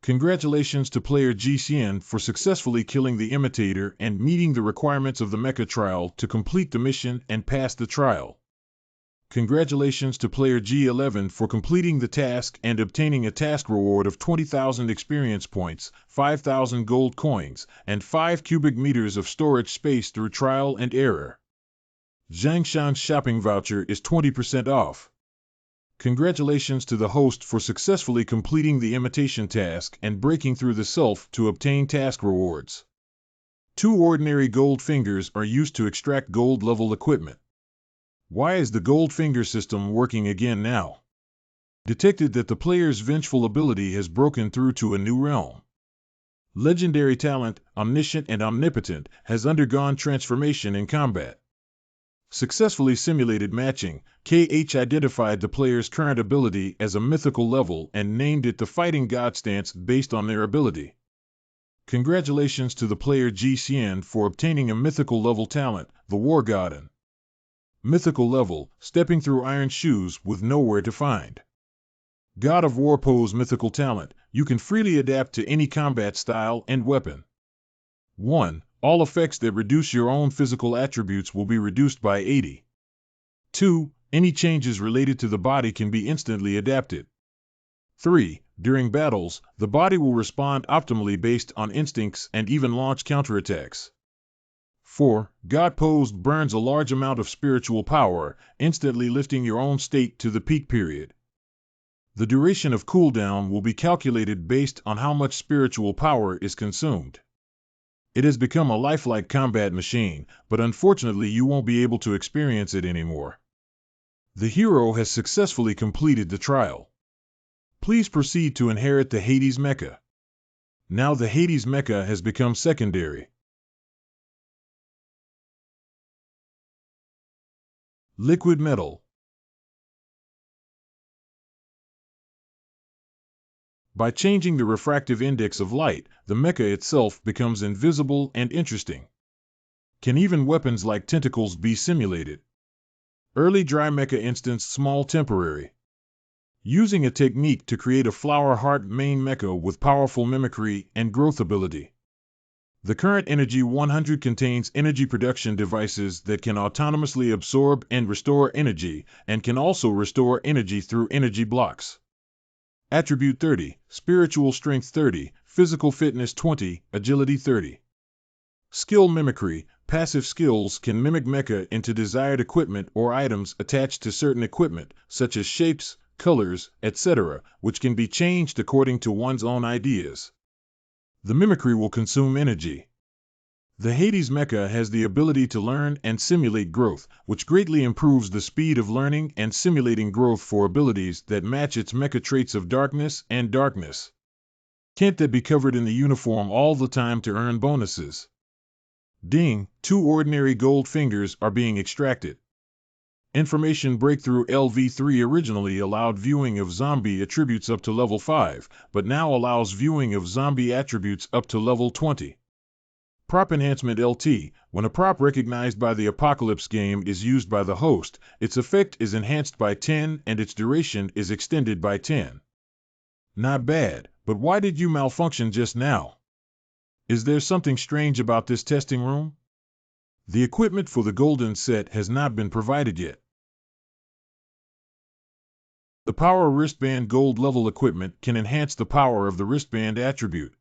Congratulations to player GCN for successfully killing the imitator and meeting the requirements of the mecha trial to complete the mission and pass the trial. Congratulations to player G11 for completing the task and obtaining a task reward of 20,000 experience points, 5,000 gold coins, and 5 cubic meters of storage space through trial and error. Zhang Shan's shopping voucher is 20% off. Congratulations to the host for successfully completing the imitation task and breaking through the self to obtain task rewards. 2 ordinary gold fingers are used to extract gold-level equipment. Why is the gold finger system working again now? Detected that the player's vengeful ability has broken through to a new realm. Legendary talent, Omniscient and Omnipotent, has undergone transformation in combat. Successfully simulated matching, KH identified the player's current ability as a mythical level and named it the Fighting God stance based on their ability. Congratulations to the player GCN for obtaining a mythical level talent, the War Godin. Mythical level, stepping through iron shoes with nowhere to find. God of War pose mythical talent, you can freely adapt to any combat style and weapon. 1. All effects that reduce your own physical attributes will be reduced by 80. 2. Any changes related to the body can be instantly adapted. 3. During battles, the body will respond optimally based on instincts and even launch counterattacks. 4. God posed burns a large amount of spiritual power, instantly lifting your own state to the peak period. The duration of cooldown will be calculated based on how much spiritual power is consumed. It has become a lifelike combat machine, but unfortunately you won't be able to experience it anymore. The hero has successfully completed the trial. Please proceed to inherit the Hades Mecha. Now the Hades Mecha has become secondary. Liquid metal. By changing the refractive index of light, the mecha itself becomes invisible and interesting. Can even weapons like tentacles be simulated? Early dry mecha instance small temporary. Using a technique to create a flower heart main mecha with powerful mimicry and growth ability. The current Energy 100 contains energy production devices that can autonomously absorb and restore energy, and can also restore energy through energy blocks. Attribute 30, Spiritual Strength 30, Physical Fitness 20, Agility 30. Skill Mimicry, passive skills can mimic mecha into desired equipment or items attached to certain equipment, such as shapes, colors, etc., which can be changed according to one's own ideas. The mimicry will consume energy. The Hades Mecha has the ability to learn and simulate growth, which greatly improves the speed of learning and simulating growth for abilities that match its mecha traits of darkness and darkness. Can't that be covered in the uniform all the time to earn bonuses? Ding, 2 ordinary gold fingers are being extracted. Information Breakthrough LV3 originally allowed viewing of zombie attributes up to level 5, but now allows viewing of zombie attributes up to level 20. Prop Enhancement LT, when a prop recognized by the Apocalypse game is used by the host, its effect is enhanced by 10 and its duration is extended by 10. Not bad, but why did you malfunction just now? Is there something strange about this testing room? The equipment for the golden set has not been provided yet. The Power Wristband Gold level equipment can enhance the power of the wristband attribute.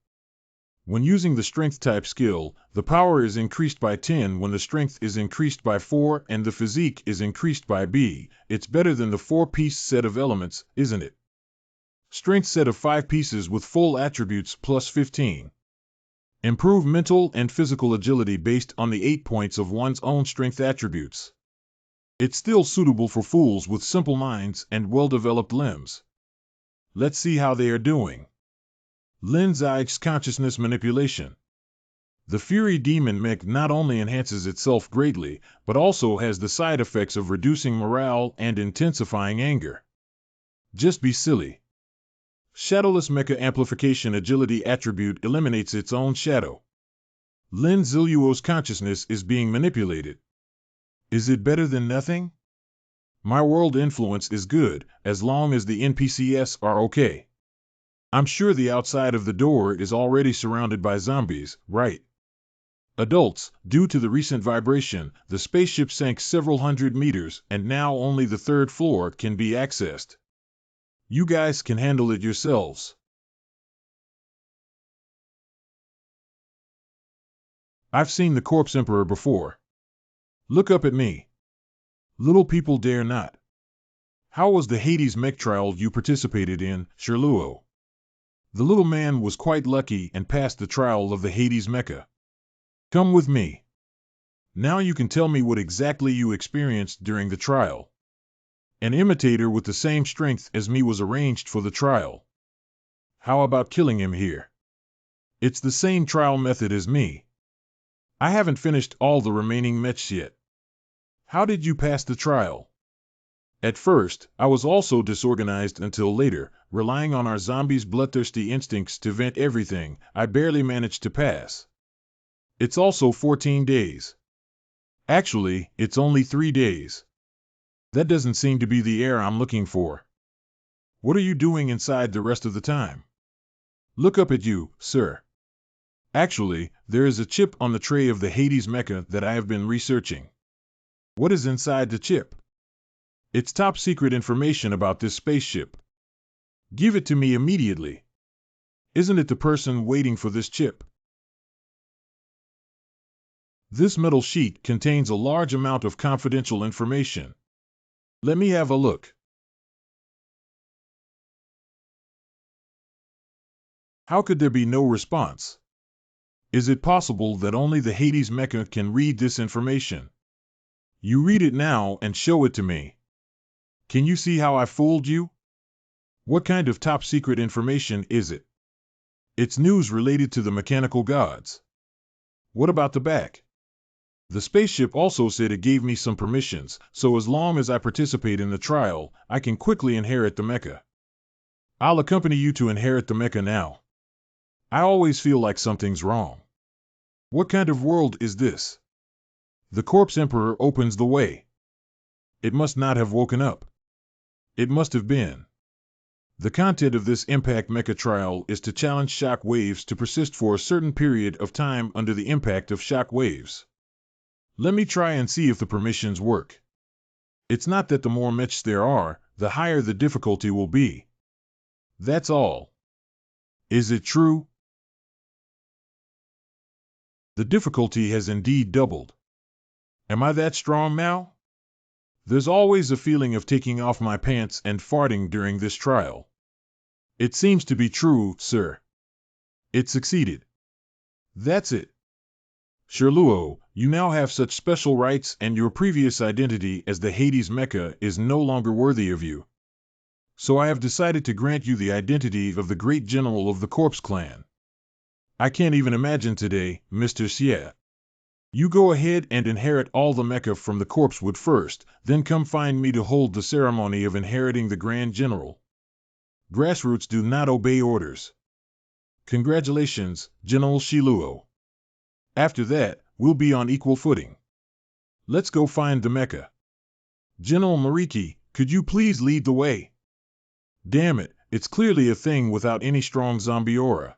When using the Strength type skill, the power is increased by 10 when the Strength is increased by 4 and the Physique is increased by B. It's better than the 4-piece set of elements, isn't it? Strength set of 5 pieces with full attributes plus 15. Improve mental and physical agility based on the 8 points of one's own strength attributes. It's still suitable for fools with simple minds and well-developed limbs. Let's see how they are doing. Lin Zai's consciousness manipulation. The Fury Demon mech not only enhances itself greatly, but also has the side effects of reducing morale and intensifying anger. Just be silly. Shadowless Mecha Amplification Agility attribute eliminates its own shadow. Lin Ziluo's consciousness is being manipulated. Is it better than nothing? My world influence is good, as long as the NPCs are okay. I'm sure the outside of the door is already surrounded by zombies, right? Adults, due to the recent vibration, the spaceship sank several hundred meters, and now only the 3rd floor can be accessed. You guys can handle it yourselves. I've seen the Corpse Emperor before. Look up at me. Little people dare not. How was the Hades mech trial you participated in, Sherluo? The little man was quite lucky and passed the trial of the Hades mecha. Come with me. Now you can tell me what exactly you experienced during the trial. An imitator with the same strength as me was arranged for the trial. How about killing him here? It's the same trial method as me. I haven't finished all the remaining mechs yet. How did you pass the trial? At first, I was also disorganized until later, relying on our zombies' bloodthirsty instincts to vent everything. I barely managed to pass. It's also 14 days. Actually, it's only 3 days. That doesn't seem to be the air I'm looking for. What are you doing inside the rest of the time? Look up at you, sir. Actually, there is a chip on the tray of the Hades mecha that I have been researching. What is inside the chip? It's top secret information about this spaceship. Give it to me immediately. Isn't it the person waiting for this chip? This metal sheet contains a large amount of confidential information. Let me have a look. How could there be no response? Is it possible that only the Hades Mecha can read this information? You read it now and show it to me. Can you see how I fooled you? What kind of top secret information is it? It's news related to the mechanical gods. What about the back? The spaceship also said it gave me some permissions, so as long as I participate in the trial, I can quickly inherit the mecha. I'll accompany you to inherit the mecha now. I always feel like something's wrong. What kind of world is this? The Corpse Emperor opens the way. It must not have woken up. It must have been. The content of this Impact Mecha trial is to challenge shock waves to persist for a certain period of time under the impact of shock waves. Let me try and see if the permissions work. It's not that the more mechs there are, the higher the difficulty will be. That's all. Is it true? The difficulty has indeed doubled. Am I that strong now? There's always a feeling of taking off my pants and farting during this trial. It seems to be true, sir. It succeeded. That's it. Sherluo, you now have such special rights and your previous identity as the Hades Mecha is no longer worthy of you. So I have decided to grant you the identity of the great general of the Corpse Clan. I can't even imagine today, Mr. Xie. You go ahead and inherit all the mecha from the Corpse Wood first, then come find me to hold the ceremony of inheriting the Grand General. Grassroots do not obey orders. Congratulations, General Shiluo. After that, we'll be on equal footing. Let's go find the mecha. General Mariki, could you please lead the way? Damn it, it's clearly a thing without any strong zombie aura.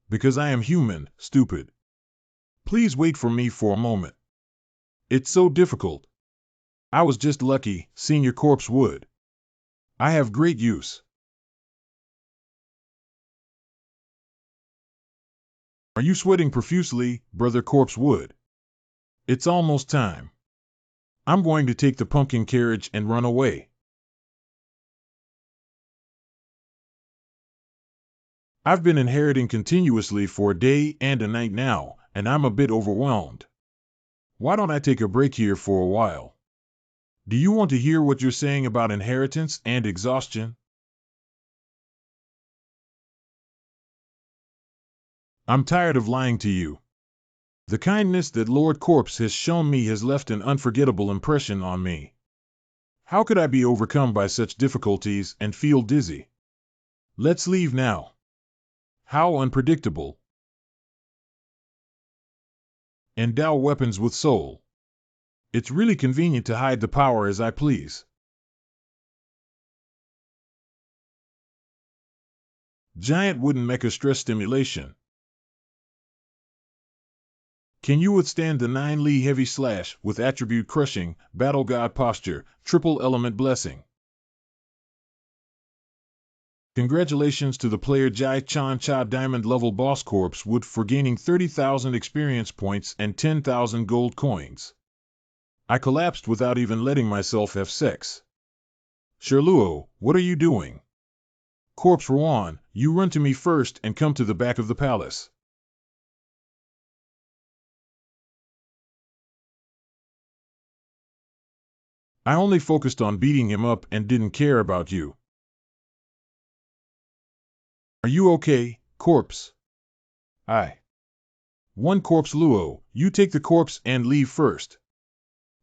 Because I am human, stupid. Please wait for me for a moment. It's so difficult. I was just lucky, Senior Corpse Wood. I have great use. Are you sweating profusely, Brother Corpse Wood? It's almost time. I'm going to take the pumpkin carriage and run away. I've been inheriting continuously for a day and a night now, and I'm a bit overwhelmed. Why don't I take a break here for a while? Do you want to hear what you're saying about inheritance and exhaustion? I'm tired of lying to you. The kindness that Lord Corpse has shown me has left an unforgettable impression on me. How could I be overcome by such difficulties and feel dizzy? Let's leave now. How unpredictable. Endow weapons with soul. It's really convenient to hide the power as I please. Giant wooden mecha stress stimulation. Can you withstand the 9 Li heavy slash with attribute crushing, battle god posture, triple element blessing? Congratulations to the player Jai Chan Cha Diamond level Boss Corpse Wood for gaining 30,000 experience points and 10,000 gold coins. I collapsed without even letting myself have sex. Sherluo, what are you doing? Corpse Ruan, you run to me first and come to the back of the palace. I only focused on beating him up and didn't care about you. Are you okay, Corpse? Aye. One Corpse Luo, you take the corpse and leave first.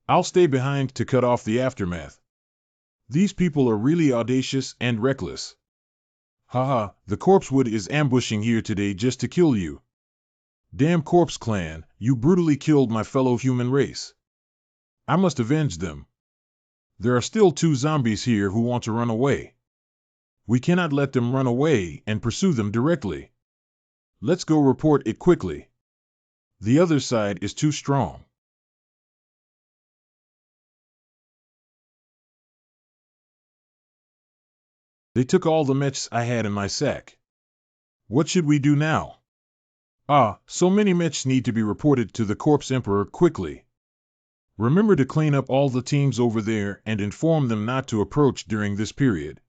I'll stay behind to cut off the aftermath. These people are really audacious and reckless. Haha, the Corpse Wood is ambushing here today just to kill you. Damn Corpse Clan, you brutally killed my fellow human race. I must avenge them. There are still 2 zombies here who want to run away. We cannot let them run away and pursue them directly. Let's go report it quickly. The other side is too strong. They took all the mechs I had in my sack. What should we do now? So many Mechs need to be reported to the Corpse Emperor quickly. Remember to clean up all the teams over there and inform them not to approach during this period.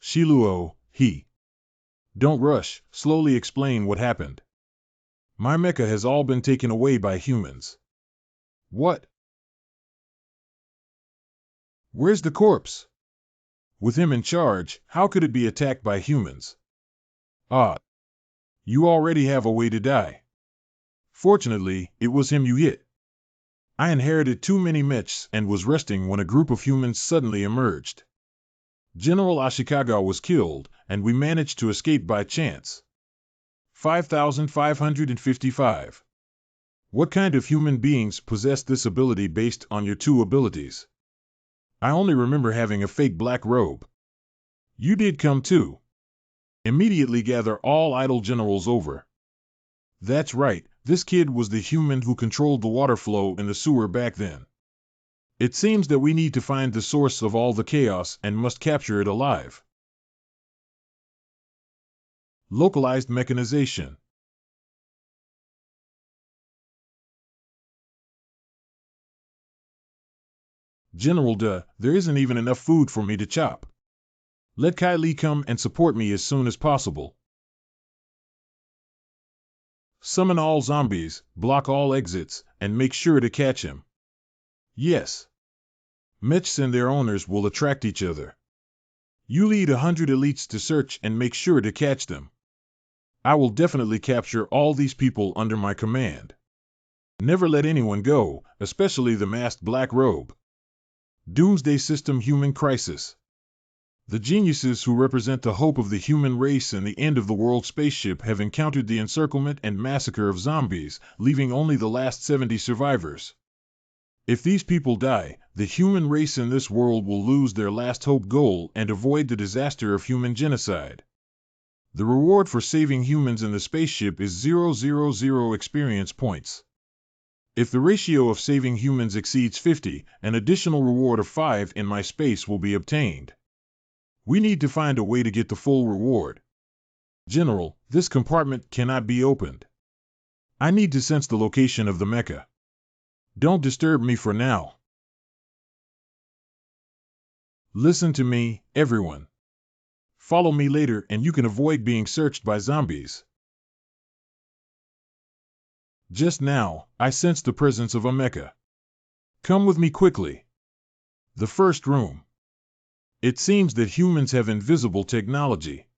Shiluo, Don't rush, slowly explain what happened. My mecha has all been taken away by humans. What? Where's the corpse? With him in charge, how could it be attacked by humans? You already have a way to die. Fortunately, it was him you hit. I inherited too many Mechs and was resting when a group of humans suddenly emerged. General Ashikaga was killed, and we managed to escape by chance. 5555. What kind of human beings possess this ability based on your two abilities? I only remember having a fake black robe. You did come too. Immediately gather all idle generals over. That's right, this kid was the human who controlled the water flow in the sewer back then. It seems that we need to find the source of all the chaos and must capture it alive. Localized mechanization. General there isn't even enough food for me to chop. Let Kai Li come and support me as soon as possible. Summon all zombies, block all exits, and make sure to catch him. Yes. Mechs and their owners will attract each other. You lead 100 elites to search and make sure to catch them. I will definitely capture all these people under my command. Never let anyone go, especially the masked black robe. Doomsday System Human Crisis. The geniuses who represent the hope of the human race and the end of the world spaceship have encountered the encirclement and massacre of zombies, leaving only the last 70 survivors. If these people die, the human race in this world will lose their last hope goal and avoid the disaster of human genocide. The reward for saving humans in the spaceship is 000 experience points. If the ratio of saving humans exceeds 50, an additional reward of 5 in my space will be obtained. We need to find a way to get the full reward. General, this compartment cannot be opened. I need to sense the location of the mecha. Don't disturb me for now. Listen to me, everyone. Follow me later and you can avoid being searched by zombies. Just now, I sensed the presence of a mecha. Come with me quickly. The first room. It seems that humans have invisible technology.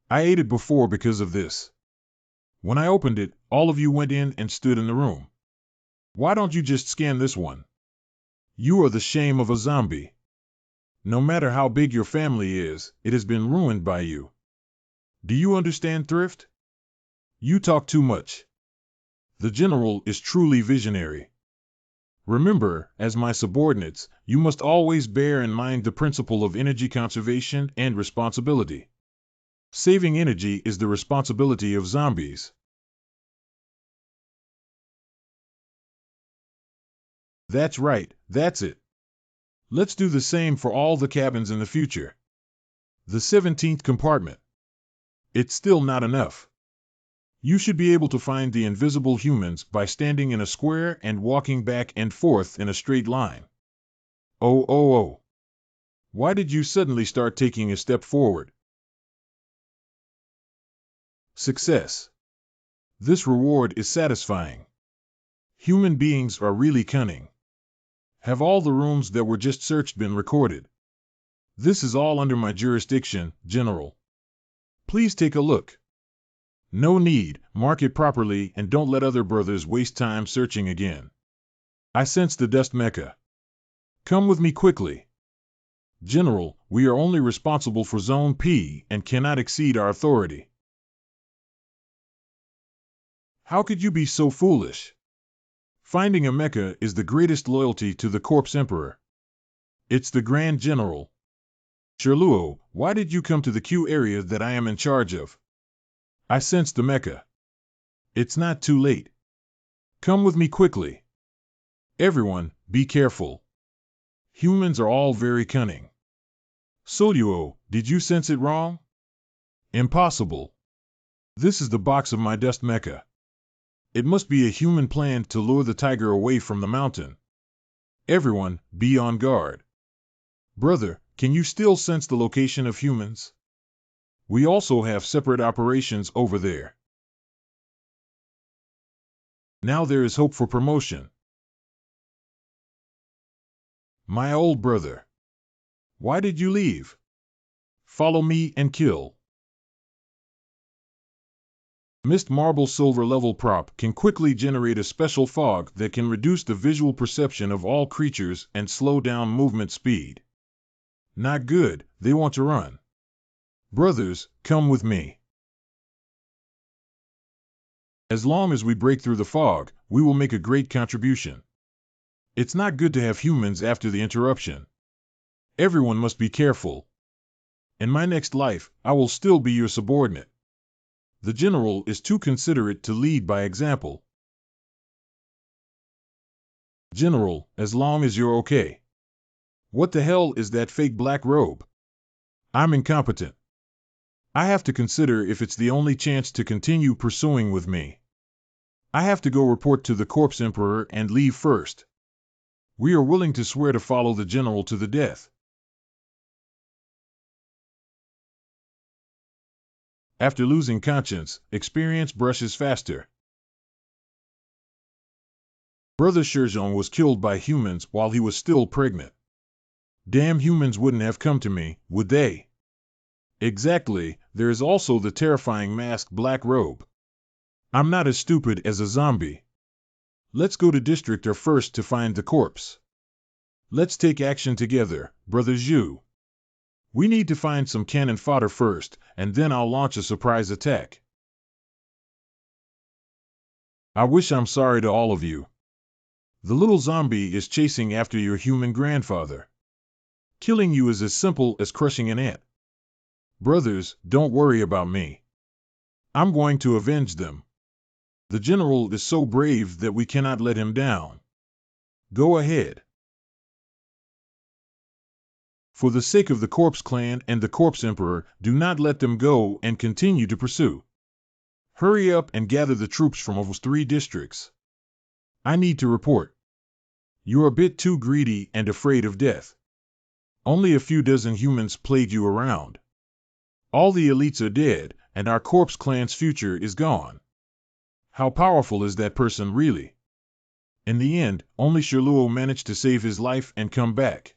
I ate it before because of this. When I opened it, all of you went in and stood in the room. Why don't you just scan this one? You are the shame of a zombie. No matter how big your family is, it has been ruined by you. Do you understand, Thrift? You talk too much. The general is truly visionary. Remember, as my subordinates, you must always bear in mind the principle of energy conservation and responsibility. Saving energy is the responsibility of zombies. That's right, that's it. Let's do the same for all the cabins in the future. The 17th compartment. It's still not enough. You should be able to find the invisible humans by standing in a square and walking back and forth in a straight line. Oh. Why did you suddenly start taking a step forward? Success. This reward is satisfying. Human beings are really cunning. Have all the rooms that were just searched been recorded? This is all under my jurisdiction, General. Please take a look. No need, mark it properly and don't let other brothers waste time searching again. I sense the dust mecha. Come with me quickly. General, we are only responsible for Zone P and cannot exceed our authority. How could you be so foolish? Finding a mecha is the greatest loyalty to the Corpse Emperor. It's the Grand General. Shiluo, why did you come to the Q area that I am in charge of? I sense the mecha. It's not too late. Come with me quickly. Everyone, be careful. Humans are all very cunning. Soluo, did you sense it wrong? Impossible. This is the box of my dust mecha. It must be a human plan to lure the tiger away from the mountain. Everyone, be on guard. Brother, can you still sense the location of humans? We also have separate operations over there. Now there is hope for promotion. My old brother. Why did you leave? Follow me and kill. Mist Marble Silver level prop can quickly generate a special fog that can reduce the visual perception of all creatures and slow down movement speed. Not good, they want to run. Brothers, come with me. As long as we break through the fog, we will make a great contribution. It's not good to have humans after the interruption. Everyone must be careful. In my next life, I will still be your subordinate. The general is too considerate to lead by example. General, as long as you're okay. What the hell is that fake black robe? I'm incompetent. I have to consider if it's the only chance to continue pursuing with me. I have to go report to the Corpse Emperor and leave first. We are willing to swear to follow the general to the death. After losing conscience, experience brushes faster. Brother Shizong was killed by humans while he was still pregnant. Damn, humans wouldn't have come to me, would they? Exactly, there is also the terrifying masked black robe. I'm not as stupid as a zombie. Let's go to Districtor first to find the corpse. Let's take action together, Brother Zhu. We need to find some cannon fodder first, and then I'll launch a surprise attack. I wish I'm sorry to all of you. The little zombie is chasing after your human grandfather. Killing you is as simple as crushing an ant. Brothers, don't worry about me. I'm going to avenge them. The general is so brave that we cannot let him down. Go ahead. For the sake of the Corpse Clan and the Corpse Emperor, do not let them go and continue to pursue. Hurry up and gather the troops from over 3 districts. I need to report. You're a bit too greedy and afraid of death. Only a few dozen humans played you around. All the elites are dead, and our Corpse Clan's future is gone. How powerful is that person really? In the end, only Shiluo managed to save his life and come back.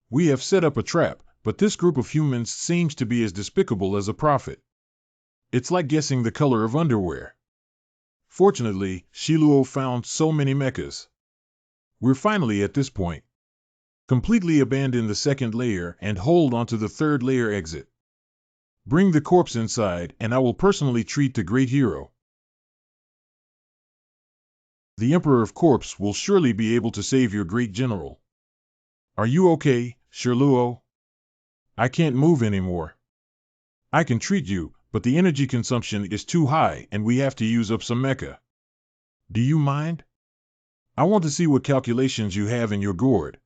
We have set up a trap, but this group of humans seems to be as despicable as a prophet. It's like guessing the color of underwear. Fortunately, Shiluo found so many mechas. We're finally at this point. Completely abandon the second layer and hold onto the third layer exit. Bring the corpse inside, and I will personally treat the great hero. The Emperor of Corpse will surely be able to save your great general. Are you okay, Shiluo? I can't move anymore. I can treat you, but the energy consumption is too high and we have to use up some mecha. Do you mind? I want to see what calculations you have in your gourd.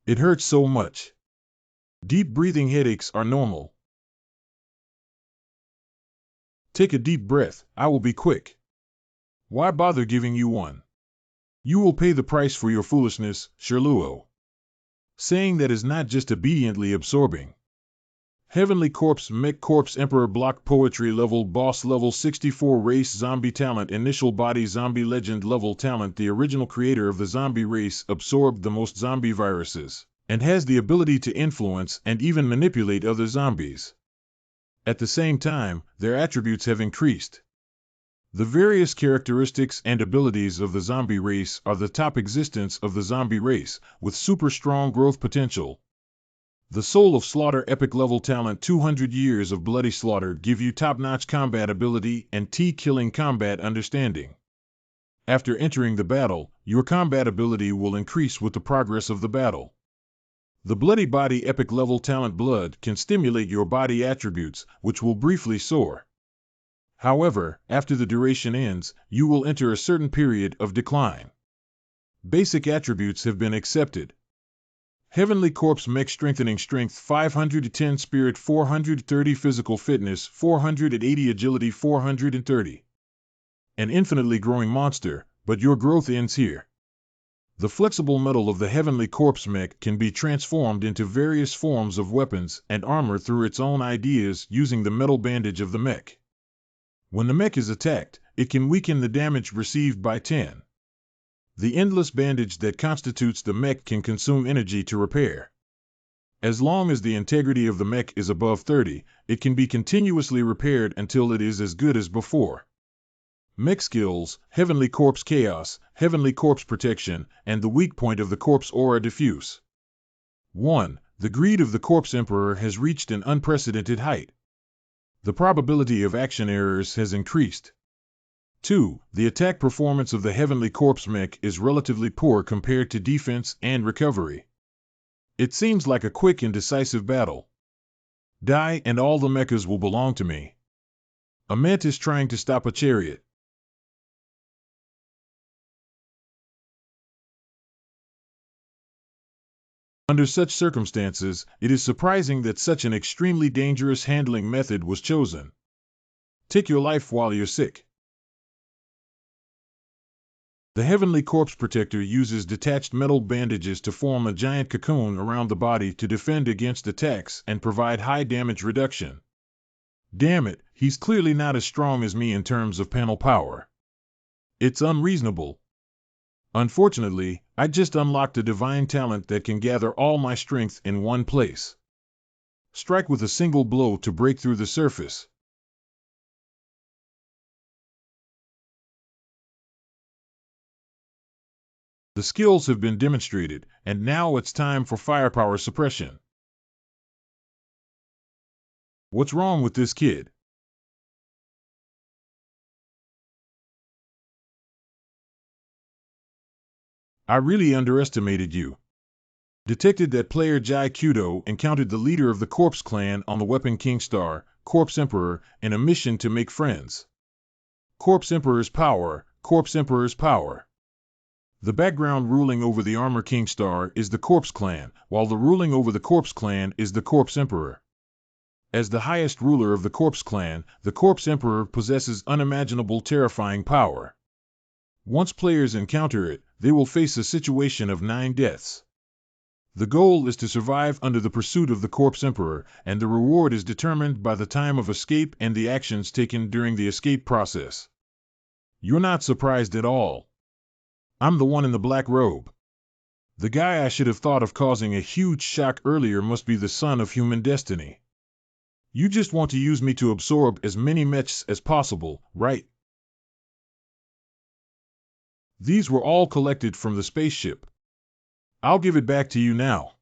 It hurts so much. Deep breathing headaches are normal. Take a deep breath, I will be quick. Why bother giving you one? You will pay the price for your foolishness, Shiluo. Saying that is not just obediently absorbing. Heavenly Corpse Mech Corpse Emperor Block Poetry Level Boss Level 64 Race Zombie Talent Initial Body Zombie Legend Level Talent. The original creator of the zombie race absorbed the most zombie viruses, and has the ability to influence and even manipulate other zombies. At the same time, their attributes have increased. The various characteristics and abilities of the zombie race are the top existence of the zombie race, with super strong growth potential. The Soul of Slaughter Epic Level Talent 200 Years of Bloody Slaughter give you top-notch combat ability and T-killing combat understanding. After entering the battle, your combat ability will increase with the progress of the battle. The Bloody Body Epic Level Talent Blood can stimulate your body attributes, which will briefly soar. However, after the duration ends, you will enter a certain period of decline. Basic attributes have been accepted. Heavenly Corpse Mech Strengthening Strength 510, Spirit 430, Physical Fitness 480, Agility 430. An infinitely growing monster, but your growth ends here. The flexible metal of the Heavenly Corpse Mech can be transformed into various forms of weapons and armor through its own ideas using the metal bandage of the mech. When the mech is attacked, it can weaken the damage received by 10. The endless bandage that constitutes the mech can consume energy to repair. As long as the integrity of the mech is above 30, it can be continuously repaired until it is as good as before. Mech skills: Heavenly Corpse Chaos, Heavenly Corpse Protection, and the weak point of the Corpse Aura Diffuse. 1. The greed of the Corpse Emperor has reached an unprecedented height. The probability of action errors has increased. 2. The attack performance of the Heavenly Corpse Mech is relatively poor compared to defense and recovery. It seems like a quick and decisive battle. Die and all the mechas will belong to me. A Met is trying to stop a chariot. Under such circumstances, it is surprising that such an extremely dangerous handling method was chosen. Take your life while you're sick. The Heavenly Corpse Protector uses detached metal bandages to form a giant cocoon around the body to defend against attacks and provide high damage reduction. Damn it, he's clearly not as strong as me in terms of panel power. It's unreasonable. Unfortunately, I just unlocked a divine talent that can gather all my strength in one place. Strike with a single blow to break through the surface. The skills have been demonstrated, and now it's time for firepower suppression. What's wrong with this kid? I really underestimated you. Detected that player Jai Kudo encountered the leader of the Corpse Clan on the Weapon King Star, Corpse Emperor, in a mission to make friends. Corpse Emperor's power, Corpse Emperor's power. The background ruling over the Armor King Star is the Corpse Clan, while the ruling over the Corpse Clan is the Corpse Emperor. As the highest ruler of the Corpse Clan, the Corpse Emperor possesses unimaginable terrifying power. Once players encounter it, they will face a situation of 9 deaths. The goal is to survive under the pursuit of the Corpse Emperor, and the reward is determined by the time of escape and the actions taken during the escape process. You're not surprised at all. I'm the one in the black robe. The guy I should have thought of causing a huge shock earlier must be the son of human destiny. You just want to use me to absorb as many mechs as possible, right? These were all collected from the spaceship. I'll give it back to you now.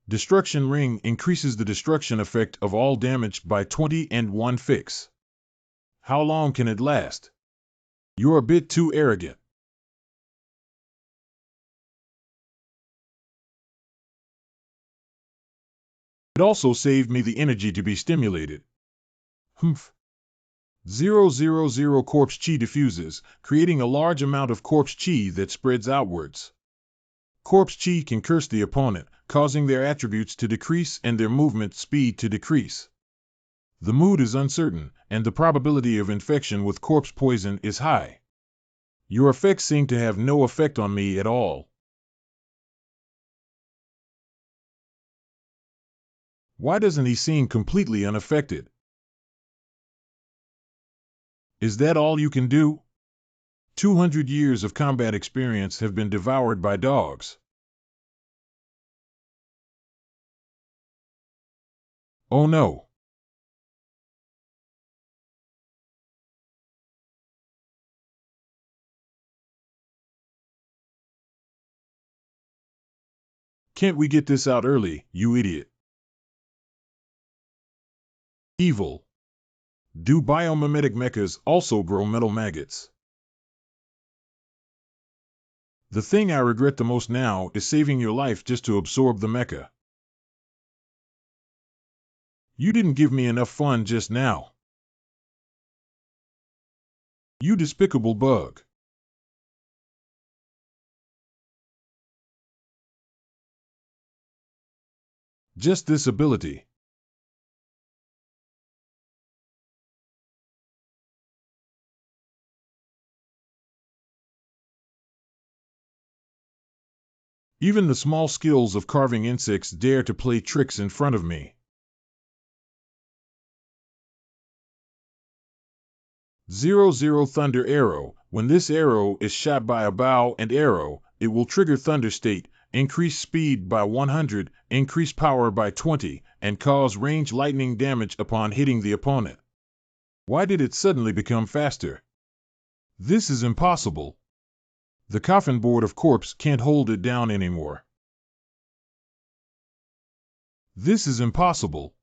Destruction Ring increases the destruction effect of all damage by 20 and 1 fix. How long can it last? You're a bit too arrogant. It also saved me the energy to be stimulated. Humph. 000 Corpse Chi diffuses, creating a large amount of Corpse Chi that spreads outwards. Corpse Chi can curse the opponent, causing their attributes to decrease and their movement speed to decrease. The mood is uncertain, and the probability of infection with corpse poison is high. Your effects seem to have no effect on me at all. Why doesn't he seem completely unaffected? Is that all you can do? 200 years of combat experience have been devoured by dogs. Oh no. Can't we get this out early, you idiot? Evil. Do biomimetic mechas also grow metal maggots? The thing I regret the most now is saving your life just to absorb the mecha. You didn't give me enough fun just now. You despicable bug. Just this ability. Even the small skills of carving insects dare to play tricks in front of me. 00 Thunder Arrow. When this arrow is shot by a bow and arrow, it will trigger Thunder State, increase speed by 100, increase power by 20, and cause range lightning damage upon hitting the opponent. Why did it suddenly become faster? This is impossible. The coffin board of corpse can't hold it down anymore. This is impossible.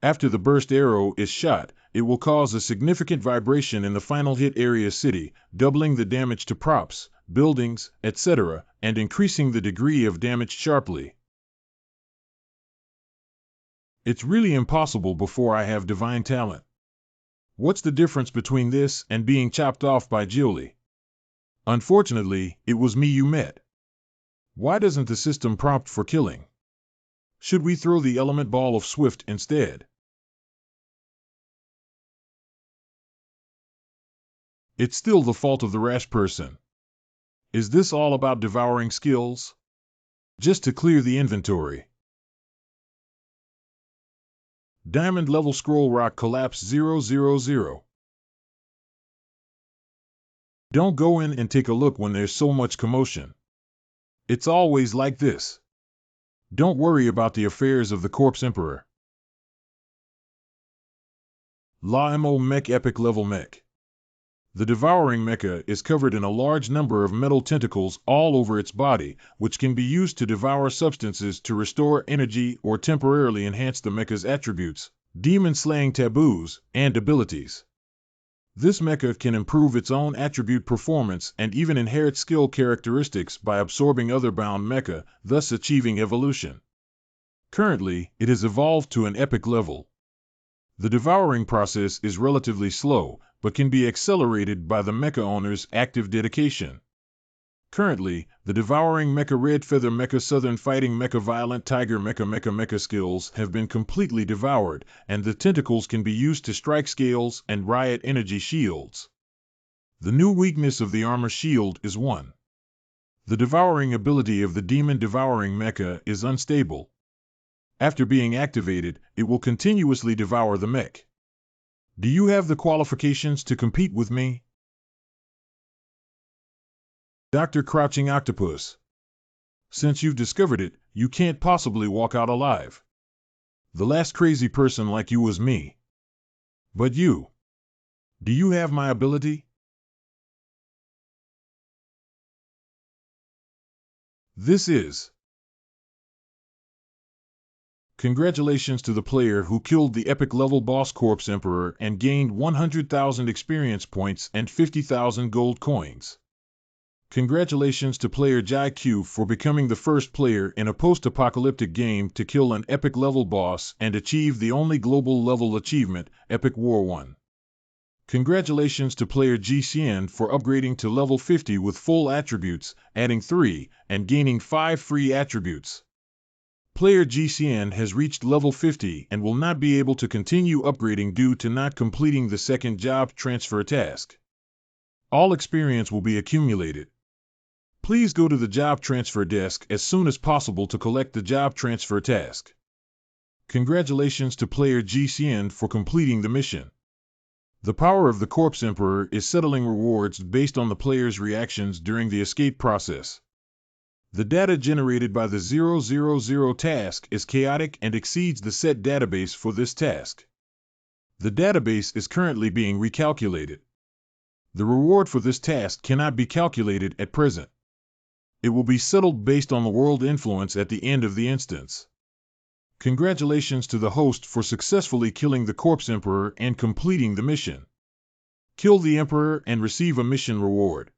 After the burst arrow is shot, it will cause a significant vibration in the final hit area city, doubling the damage to props, buildings, etc., and increasing the degree of damage sharply. It's really impossible before I have divine talent. What's the difference between this and being chopped off by Jiuli? Unfortunately, it was me you met. Why doesn't the system prompt for killing? Should we throw the element ball of Swift instead? It's still the fault of the rash person. Is this all about devouring skills? Just to clear the inventory. Diamond level scroll rock collapse 000. Don't go in and take a look when there's so much commotion. It's always like this. Don't worry about the affairs of the Corpse Emperor. La Mo Mech Epic Level Mech. The devouring mecha is covered in a large number of metal tentacles all over its body, which can be used to devour substances to restore energy or temporarily enhance the mecha's attributes, demon-slaying taboos, and abilities. This mecha can improve its own attribute performance and even inherit skill characteristics by absorbing other bound mecha, thus achieving evolution. Currently, it has evolved to an epic level. The devouring process is relatively slow, but can be accelerated by the mecha owner's active dedication. Currently, the devouring mecha Red Feather mecha Southern Fighting mecha Violent Tiger mecha skills have been completely devoured, and the tentacles can be used to strike scales and riot energy shields. The new weakness of the armor shield is 1. The devouring ability of the demon devouring mecha is unstable. After being activated, it will continuously devour the mech. Do you have the qualifications to compete with me? Dr. Crouching Octopus. Since you've discovered it, you can't possibly walk out alive. The last crazy person like you was me. But you. Do you have my ability? This is. Congratulations to the player who killed the epic level boss Corpse Emperor and gained 100,000 experience points and 50,000 gold coins. Congratulations to player Jai Q for becoming the first player in a post-apocalyptic game to kill an epic level boss and achieve the only global level achievement, Epic War 1. Congratulations to player GCN for upgrading to level 50 with full attributes, adding 3, and gaining 5 free attributes. Player GCN has reached level 50 and will not be able to continue upgrading due to not completing the second job transfer task. All experience will be accumulated. Please go to the job transfer desk as soon as possible to collect the job transfer task. Congratulations to player GCN for completing the mission. The power of the Corpse Emperor is settling rewards based on the player's reactions during the escape process. The data generated by the 000 task is chaotic and exceeds the set database for this task. The database is currently being recalculated. The reward for this task cannot be calculated at present. It will be settled based on the world influence at the end of the instance. Congratulations to the host for successfully killing the Corpse Emperor and completing the mission. Kill the Emperor and receive a mission reward.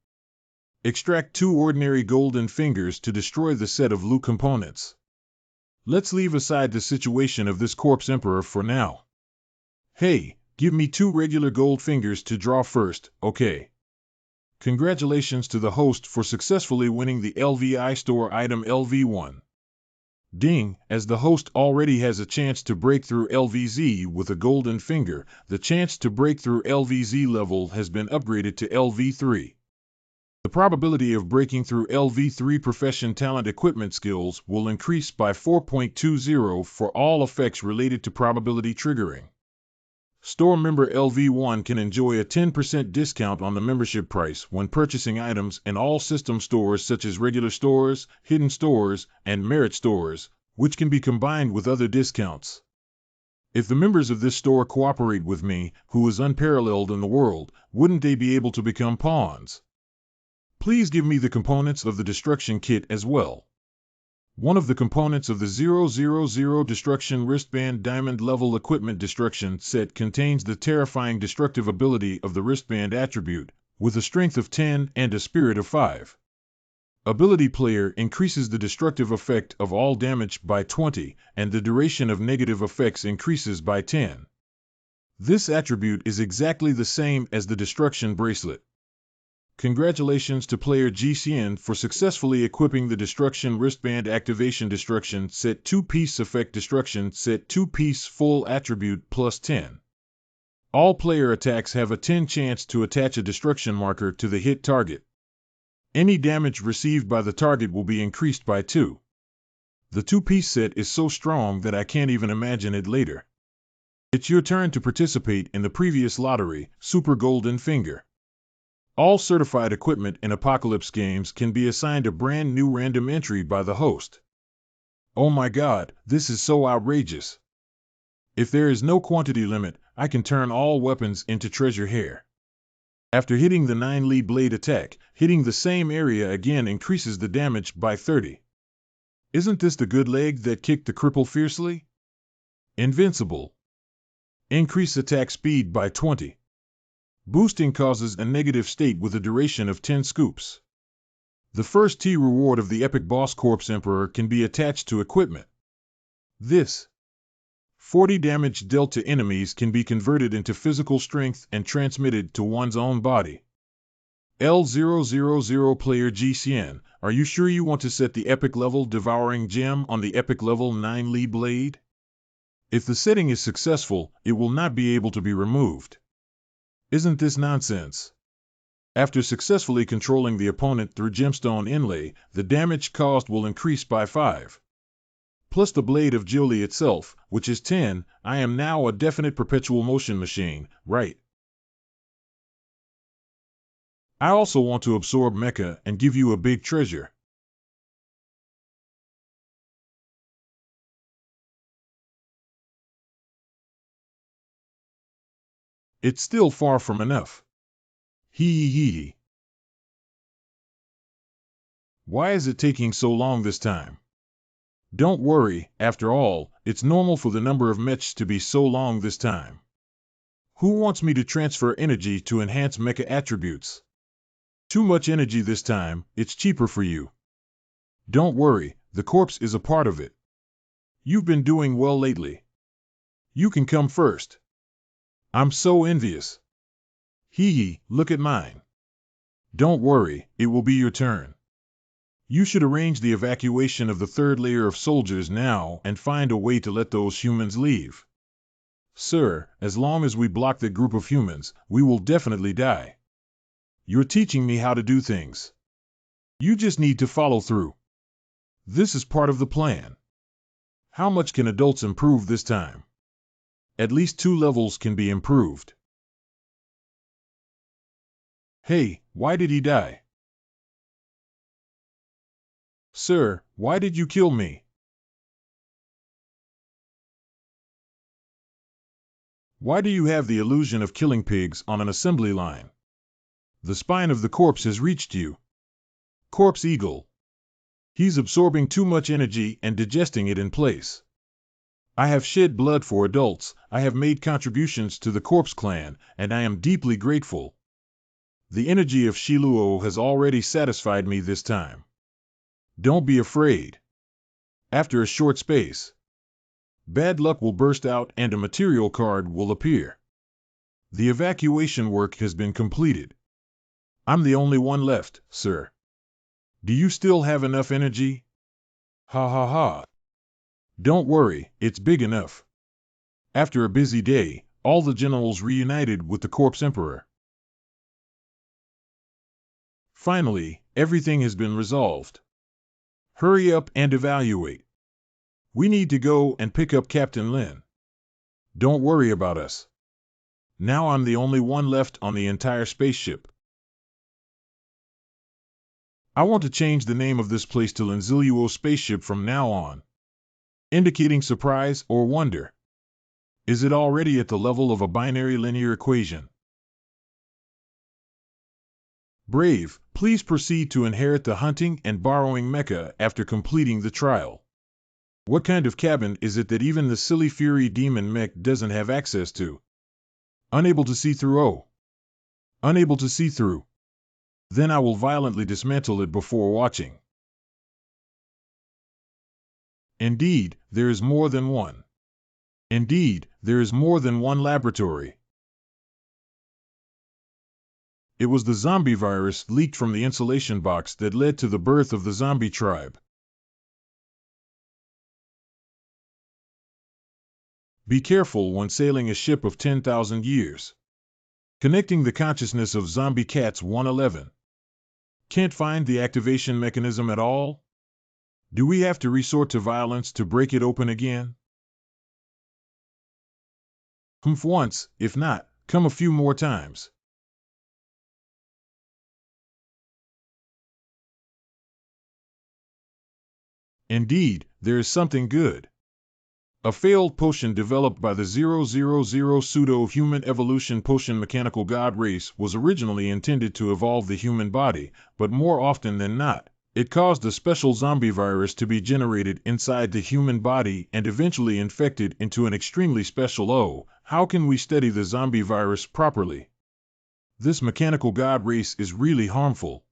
Extract 2 ordinary golden fingers to destroy the set of loot components. Let's leave aside the situation of this Corpse Emperor for now. Hey, give me 2 regular gold fingers to draw first, okay? Congratulations to the host for successfully winning the LVI store item LV1. Ding, as the host already has a chance to break through LVZ with a golden finger, the chance to break through LVZ level has been upgraded to LV3. The probability of breaking through LV3 profession talent equipment skills will increase by 4.20 for all effects related to probability triggering. Store member LV1 can enjoy a 10% discount on the membership price when purchasing items in all system stores such as regular stores, hidden stores, and merit stores, which can be combined with other discounts. If the members of this store cooperate with me, who is unparalleled in the world, wouldn't they be able to become pawns? Please give me the components of the destruction kit as well. One of the components of the 000 Destruction Wristband Diamond Level Equipment Destruction set contains the terrifying destructive ability of the wristband attribute, with a strength of 10 and a spirit of 5. Ability player increases the destructive effect of all damage by 20, and the duration of negative effects increases by 10. This attribute is exactly the same as the destruction bracelet. Congratulations to player GCN for successfully equipping the Destruction Wristband Activation Destruction Set 2-piece Effect Destruction Set 2-piece Full Attribute plus 10. All player attacks have a 10 chance to attach a destruction marker to the hit target. Any damage received by the target will be increased by 2. The 2-piece set is so strong that I can't even imagine it later. It's your turn to participate in the previous lottery, Super Golden Finger. All certified equipment in Apocalypse games can be assigned a brand new random entry by the host. Oh my god, this is so outrageous. If there is no quantity limit, I can turn all weapons into treasure hair. After hitting the 9 lead blade attack, hitting the same area again increases the damage by 30. Isn't this the good leg that kicked the cripple fiercely? Invincible. Increase attack speed by 20. Boosting causes a negative state with a duration of 10 scoops. The first T reward of the Epic Boss Corpse Emperor can be attached to equipment. This 40 damage dealt to enemies can be converted into physical strength and transmitted to one's own body. L000 player GCN, are you sure you want to set the epic level Devouring Gem on the epic level 9 Li blade? If the setting is successful, it will not be able to be removed. Isn't this nonsense? After successfully controlling the opponent through gemstone inlay, the damage caused will increase by 5. Plus the blade of Jolie itself, which is 10, I am now a definite perpetual motion machine, right? I also want to absorb Mecha and give you a big treasure. It's still far from enough. Hee. Why is it taking so long this time? Don't worry, after all, it's normal for the number of mechs to be so long this time. Who wants me to transfer energy to enhance mecha attributes? Too much energy this time, it's cheaper for you. Don't worry, the corpse is a part of it. You've been doing well lately. You can come first. I'm so envious. Hee, look at mine. Don't worry, it will be your turn. You should arrange the evacuation of the third layer of soldiers now and find a way to let those humans leave. Sir, as long as we block that group of humans, we will definitely die. You're teaching me how to do things. You just need to follow through. This is part of the plan. How much can adults improve this time? At least 2 levels can be improved. Hey, why did he die? Sir, why did you kill me? Why do you have the illusion of killing pigs on an assembly line? The spine of the corpse has reached you. Corpse Eagle. He's absorbing too much energy and digesting it in place. I have shed blood for adults, I have made contributions to the Corpse Clan, and I am deeply grateful. The energy of Shiluo has already satisfied me this time. Don't be afraid. After a short space, bad luck will burst out and a material card will appear. The evacuation work has been completed. I'm the only one left, sir. Do you still have enough energy? Ha ha ha. Don't worry, it's big enough. After a busy day, all the generals reunited with the Corpse Emperor. Finally, everything has been resolved. Hurry up and evaluate. We need to go and pick up Captain Lin. Don't worry about us. Now I'm the only one left on the entire spaceship. I want to change the name of this place to Linziluo Spaceship from now on, indicating surprise or wonder. Is it already at the level of a binary linear equation? Brave, please proceed to inherit the hunting and borrowing mecha after completing the trial. What kind of cabin is it that even the silly Fury Demon mech doesn't have access to? Unable to see through. Oh. Unable to see through. Then I will violently dismantle it before watching. Indeed, there is more than one. Indeed, there is more than one laboratory. It was the zombie virus leaked from the insulation box that led to the birth of the zombie tribe. Be careful when sailing a ship of 10,000 years. Connecting the consciousness of Zombie Cats 111. Can't find the activation mechanism at all? Do we have to resort to violence to break it open again? Humph once, if not, come a few more times. Indeed, there is something good. A failed potion developed by the 000 pseudo-human evolution potion mechanical god race was originally intended to evolve the human body, but more often than not, it caused a special zombie virus to be generated inside the human body and eventually infected into an extremely special how can we study the zombie virus properly? This mechanical god race is really harmful.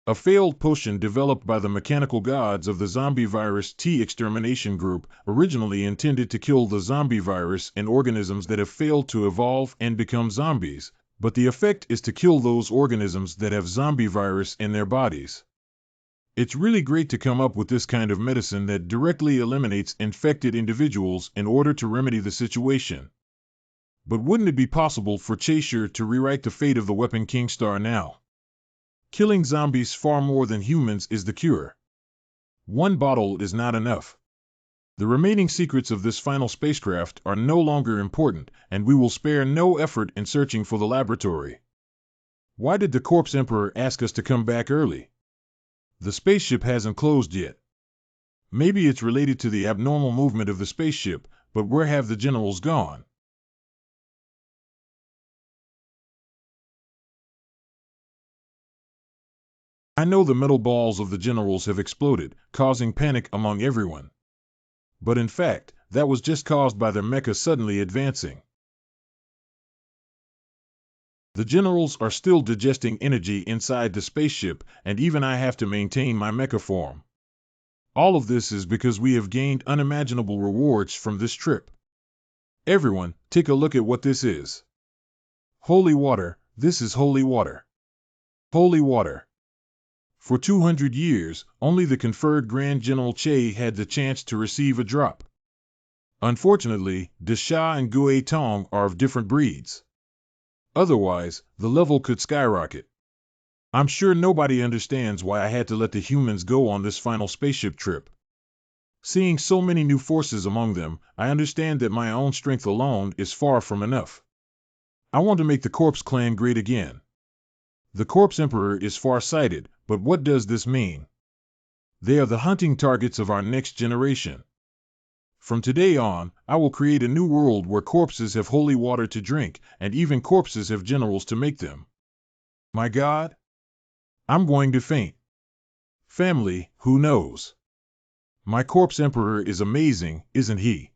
A failed potion developed by the mechanical gods of the zombie virus T extermination group, originally intended to kill the zombie virus in organisms that have failed to evolve and become zombies, but the effect is to kill those organisms that have zombie virus in their bodies. It's really great to come up with this kind of medicine that directly eliminates infected individuals in order to remedy the situation. But wouldn't it be possible for Chaser to rewrite the fate of the Weapon King Star now? Killing zombies far more than humans is the cure. One bottle is not enough. The remaining secrets of this final spacecraft are no longer important, and we will spare no effort in searching for the laboratory. Why did the Corpse Emperor ask us to come back early? The spaceship hasn't closed yet. Maybe it's related to the abnormal movement of the spaceship, but where have the generals gone? I know the metal balls of the generals have exploded, causing panic among everyone. But in fact, that was just caused by their mecha suddenly advancing. The generals are still digesting energy inside the spaceship, and even I have to maintain my mecha form. All of this is because we have gained unimaginable rewards from this trip. Everyone, take a look at what this is. Holy water, this is holy water. Holy water. For 200 years, only the conferred Grand General Che had the chance to receive a drop. Unfortunately, Desha and Gue Tong are of different breeds. Otherwise, the level could skyrocket. I'm sure nobody understands why I had to let the humans go on this final spaceship trip. Seeing so many new forces among them, I understand that my own strength alone is far from enough. I want to make the Corpse Clan great again. The Corpse Emperor is far-sighted, but what does this mean? They are the hunting targets of our next generation. From today on, I will create a new world where corpses have holy water to drink, and even corpses have generals to make them. My God? I'm going to faint. Family, who knows? My Corpse Emperor is amazing, isn't he?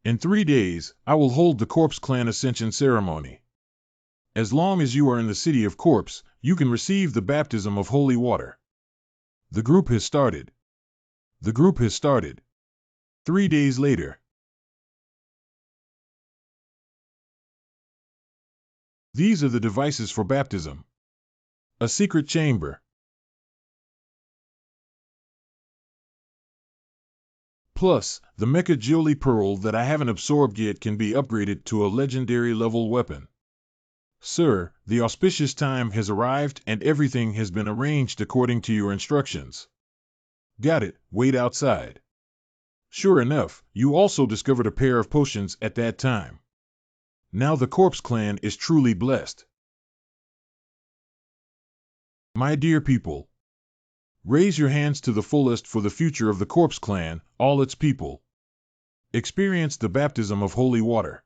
In 3 days, I will hold the Corpse Clan Ascension ceremony. As long as you are in the city of Corpse, you can receive the baptism of holy water. The group has started. The group has started. 3 days later. These are the devices for baptism. A secret chamber. Plus, the Mecha Geoli Pearl that I haven't absorbed yet can be upgraded to a legendary level weapon. Sir, the auspicious time has arrived and everything has been arranged according to your instructions. Got it, wait outside. Sure enough, you also discovered a pair of potions at that time. Now the Corpse Clan is truly blessed. My dear people, raise your hands to the fullest for the future of the Corpse Clan, all its people. Experience the baptism of holy water.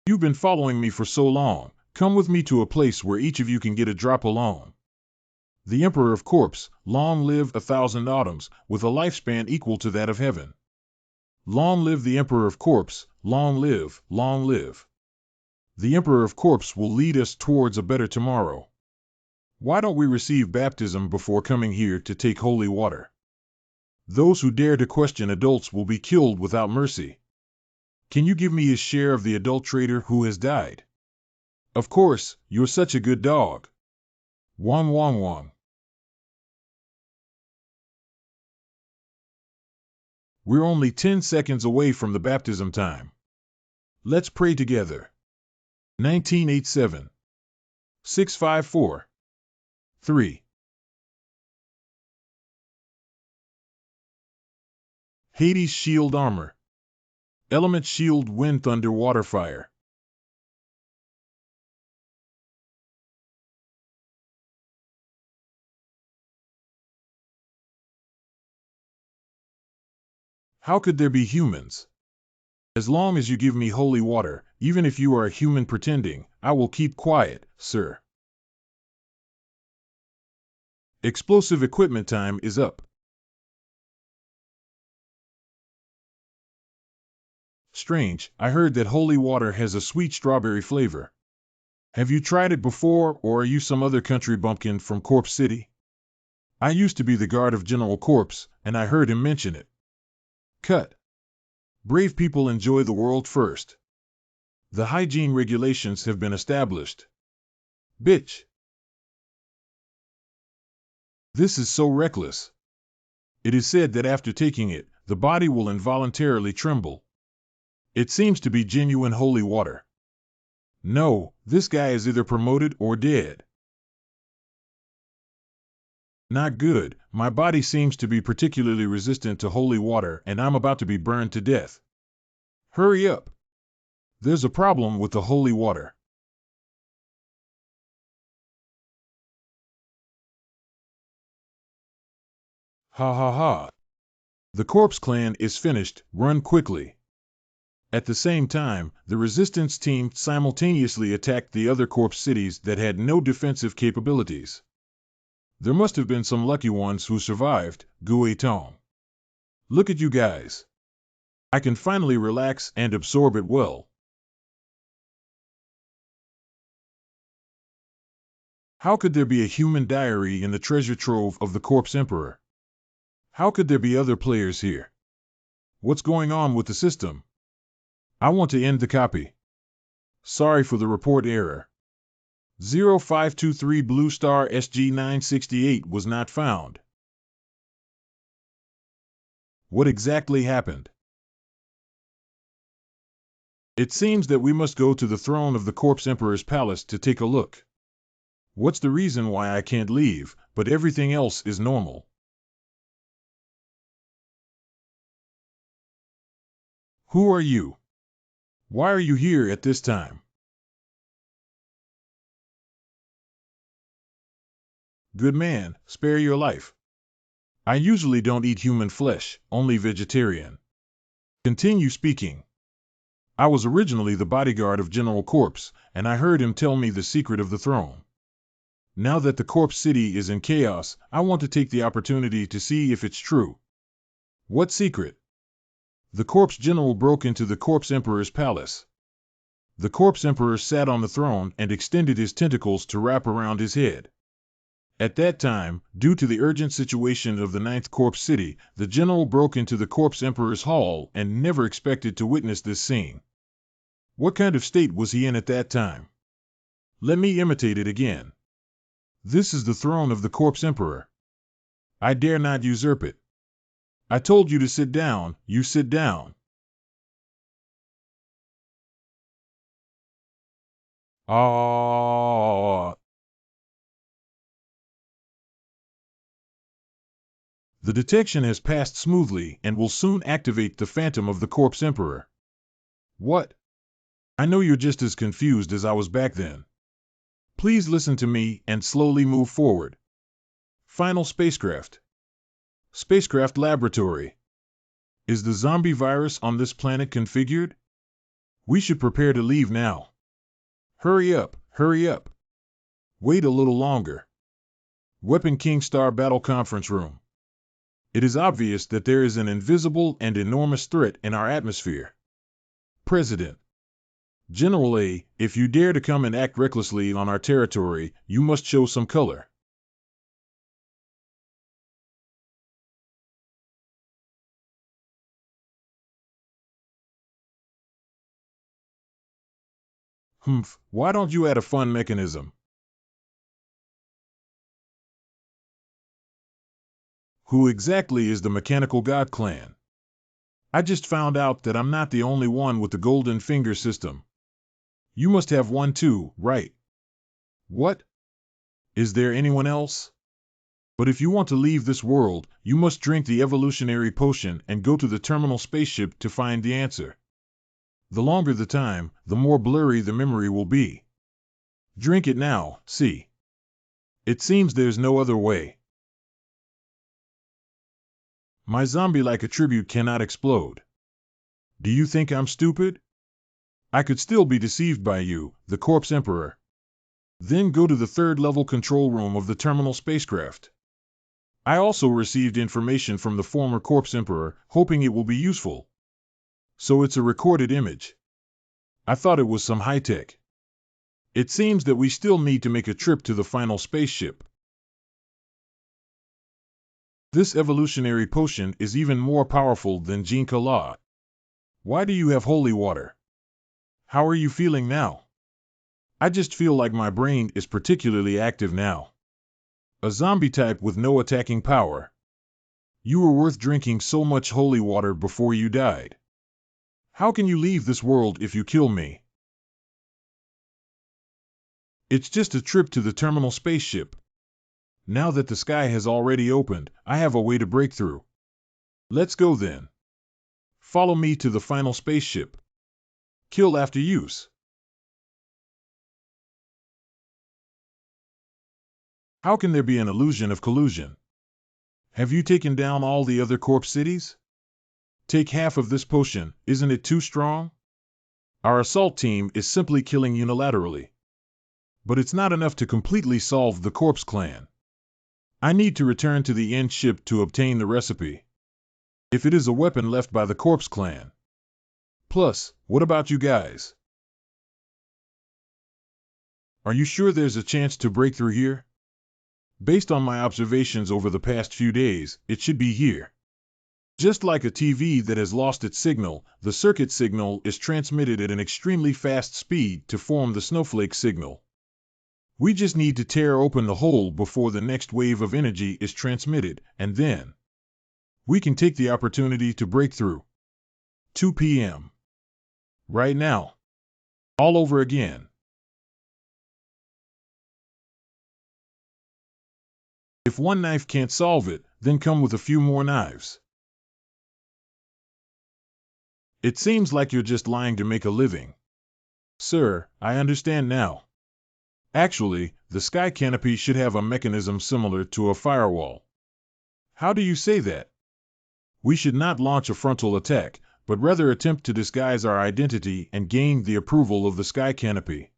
You've been following me for so long, come with me to a place where each of you can get a drop alone. The Emperor of Corpse, long live 1,000 autumns, with a lifespan equal to that of heaven. Long live the Emperor of Corpse, long live, long live. The Emperor of Corpse will lead us towards a better tomorrow. Why don't we receive baptism before coming here to take holy water? Those who dare to question adults will be killed without mercy. Can you give me his share of the adulterator who has died? Of course, you're such a good dog. Wong wong wong. We're only 10 seconds away from the baptism time. Let's pray together. 1987. 654. 3. Hades Shield Armor. Element Shield Wind Thunder Water Fire. How could there be humans? As long as you give me holy water, even if you are a human pretending, I will keep quiet, sir. Explosive equipment time is up. Strange, I heard that holy water has a sweet strawberry flavor. Have you tried it before, or are you some other country bumpkin from Corpse City? I used to be the guard of General Corpse, and I heard him mention it. Cut. Brave people enjoy the world first. The hygiene regulations have been established. Bitch. This is so reckless. It is said that after taking it, the body will involuntarily tremble. It seems to be genuine holy water. No, this guy is either promoted or dead. Not good, my body seems to be particularly resistant to holy water and I'm about to be burned to death. Hurry up. There's a problem with the holy water. Ha ha ha. The Corpse Clan is finished, run quickly. At the same time, the resistance team simultaneously attacked the other corpse cities that had no defensive capabilities. There must have been some lucky ones who survived, Guetong. Look at you guys. I can finally relax and absorb it well. How could there be a human diary in the treasure trove of the Corpse Emperor? How could there be other players here? What's going on with the system? I want to end the copy. Sorry for the report error. 0523 Blue Star SG968 was not found. What exactly happened? It seems that we must go to the throne of the Corpse Emperor's palace to take a look. What's the reason why I can't leave, but everything else is normal? Who are you? Why are you here at this time? Good man, spare your life. I usually don't eat human flesh, only vegetarian. Continue speaking. I was originally the bodyguard of General Corpse, and I heard him tell me the secret of the throne. Now that the Corpse City is in chaos, I want to take the opportunity to see if it's true. What secret? The Corpse General broke into the Corpse Emperor's palace. The Corpse Emperor sat on the throne and extended his tentacles to wrap around his head. At that time, due to the urgent situation of the 9th Corpse City, the general broke into the Corpse Emperor's hall and never expected to witness this scene. What kind of state was he in at that time? Let me imitate it again. This is the throne of the Corpse Emperor. I dare not usurp it. I told you to sit down, you sit down. Ah. The detection has passed smoothly and will soon activate the phantom of the Corpse Emperor. What? I know you're just as confused as I was back then. Please listen to me and slowly move forward. Final spacecraft. Spacecraft laboratory. Is the zombie virus on this planet configured? We should prepare to leave now. Hurry up, hurry up. Wait a little longer. Weapon King Star Battle Conference Room. It is obvious that there is an invisible and enormous threat in our atmosphere. President. General A, if you dare to come and act recklessly on our territory, you must show some color. Humph, why don't you add a fun mechanism? Who exactly is the Mechanical God Clan? I just found out that I'm not the only one with the Golden Finger system. You must have one too, right? What? Is there anyone else? But if you want to leave this world, you must drink the evolutionary potion and go to the terminal spaceship to find the answer. The longer the time, the more blurry the memory will be. Drink it now, see. It seems there's no other way. My zombie-like attribute cannot explode. Do you think I'm stupid? I could still be deceived by you, the Corpse Emperor. Then go to the third-level control room of the terminal spacecraft. I also received information from the former Corpse Emperor, hoping it will be useful. So it's a recorded image. I thought it was some high-tech. It seems that we still need to make a trip to the final spaceship. This evolutionary potion is even more powerful than Jean Kala. Why do you have holy water? How are you feeling now? I just feel like my brain is particularly active now. A zombie type with no attacking power. You were worth drinking so much holy water before you died. How can you leave this world if you kill me? It's just a trip to the terminal spaceship. Now that the sky has already opened, I have a way to break through. Let's go then. Follow me to the final spaceship. Kill after use. How can there be an illusion of collusion? Have you taken down all the other corpse cities? Take half of this potion, isn't it too strong? Our assault team is simply killing unilaterally. But it's not enough to completely solve the Corpse Clan. I need to return to the end ship to obtain the recipe. If it is a weapon left by the Corpse Clan. Plus, what about you guys? Are you sure there's a chance to break through here? Based on my observations over the past few days, it should be here. Just like a TV that has lost its signal, the circuit signal is transmitted at an extremely fast speed to form the snowflake signal. We just need to tear open the hole before the next wave of energy is transmitted, and then we can take the opportunity to break through. 2 p.m. Right now. All over again. If one knife can't solve it, then come with a few more knives. It seems like you're just lying to make a living. Sir, I understand now. Actually, the sky canopy should have a mechanism similar to a firewall. How do you say that? We should not launch a frontal attack, but rather attempt to disguise our identity and gain the approval of the sky canopy.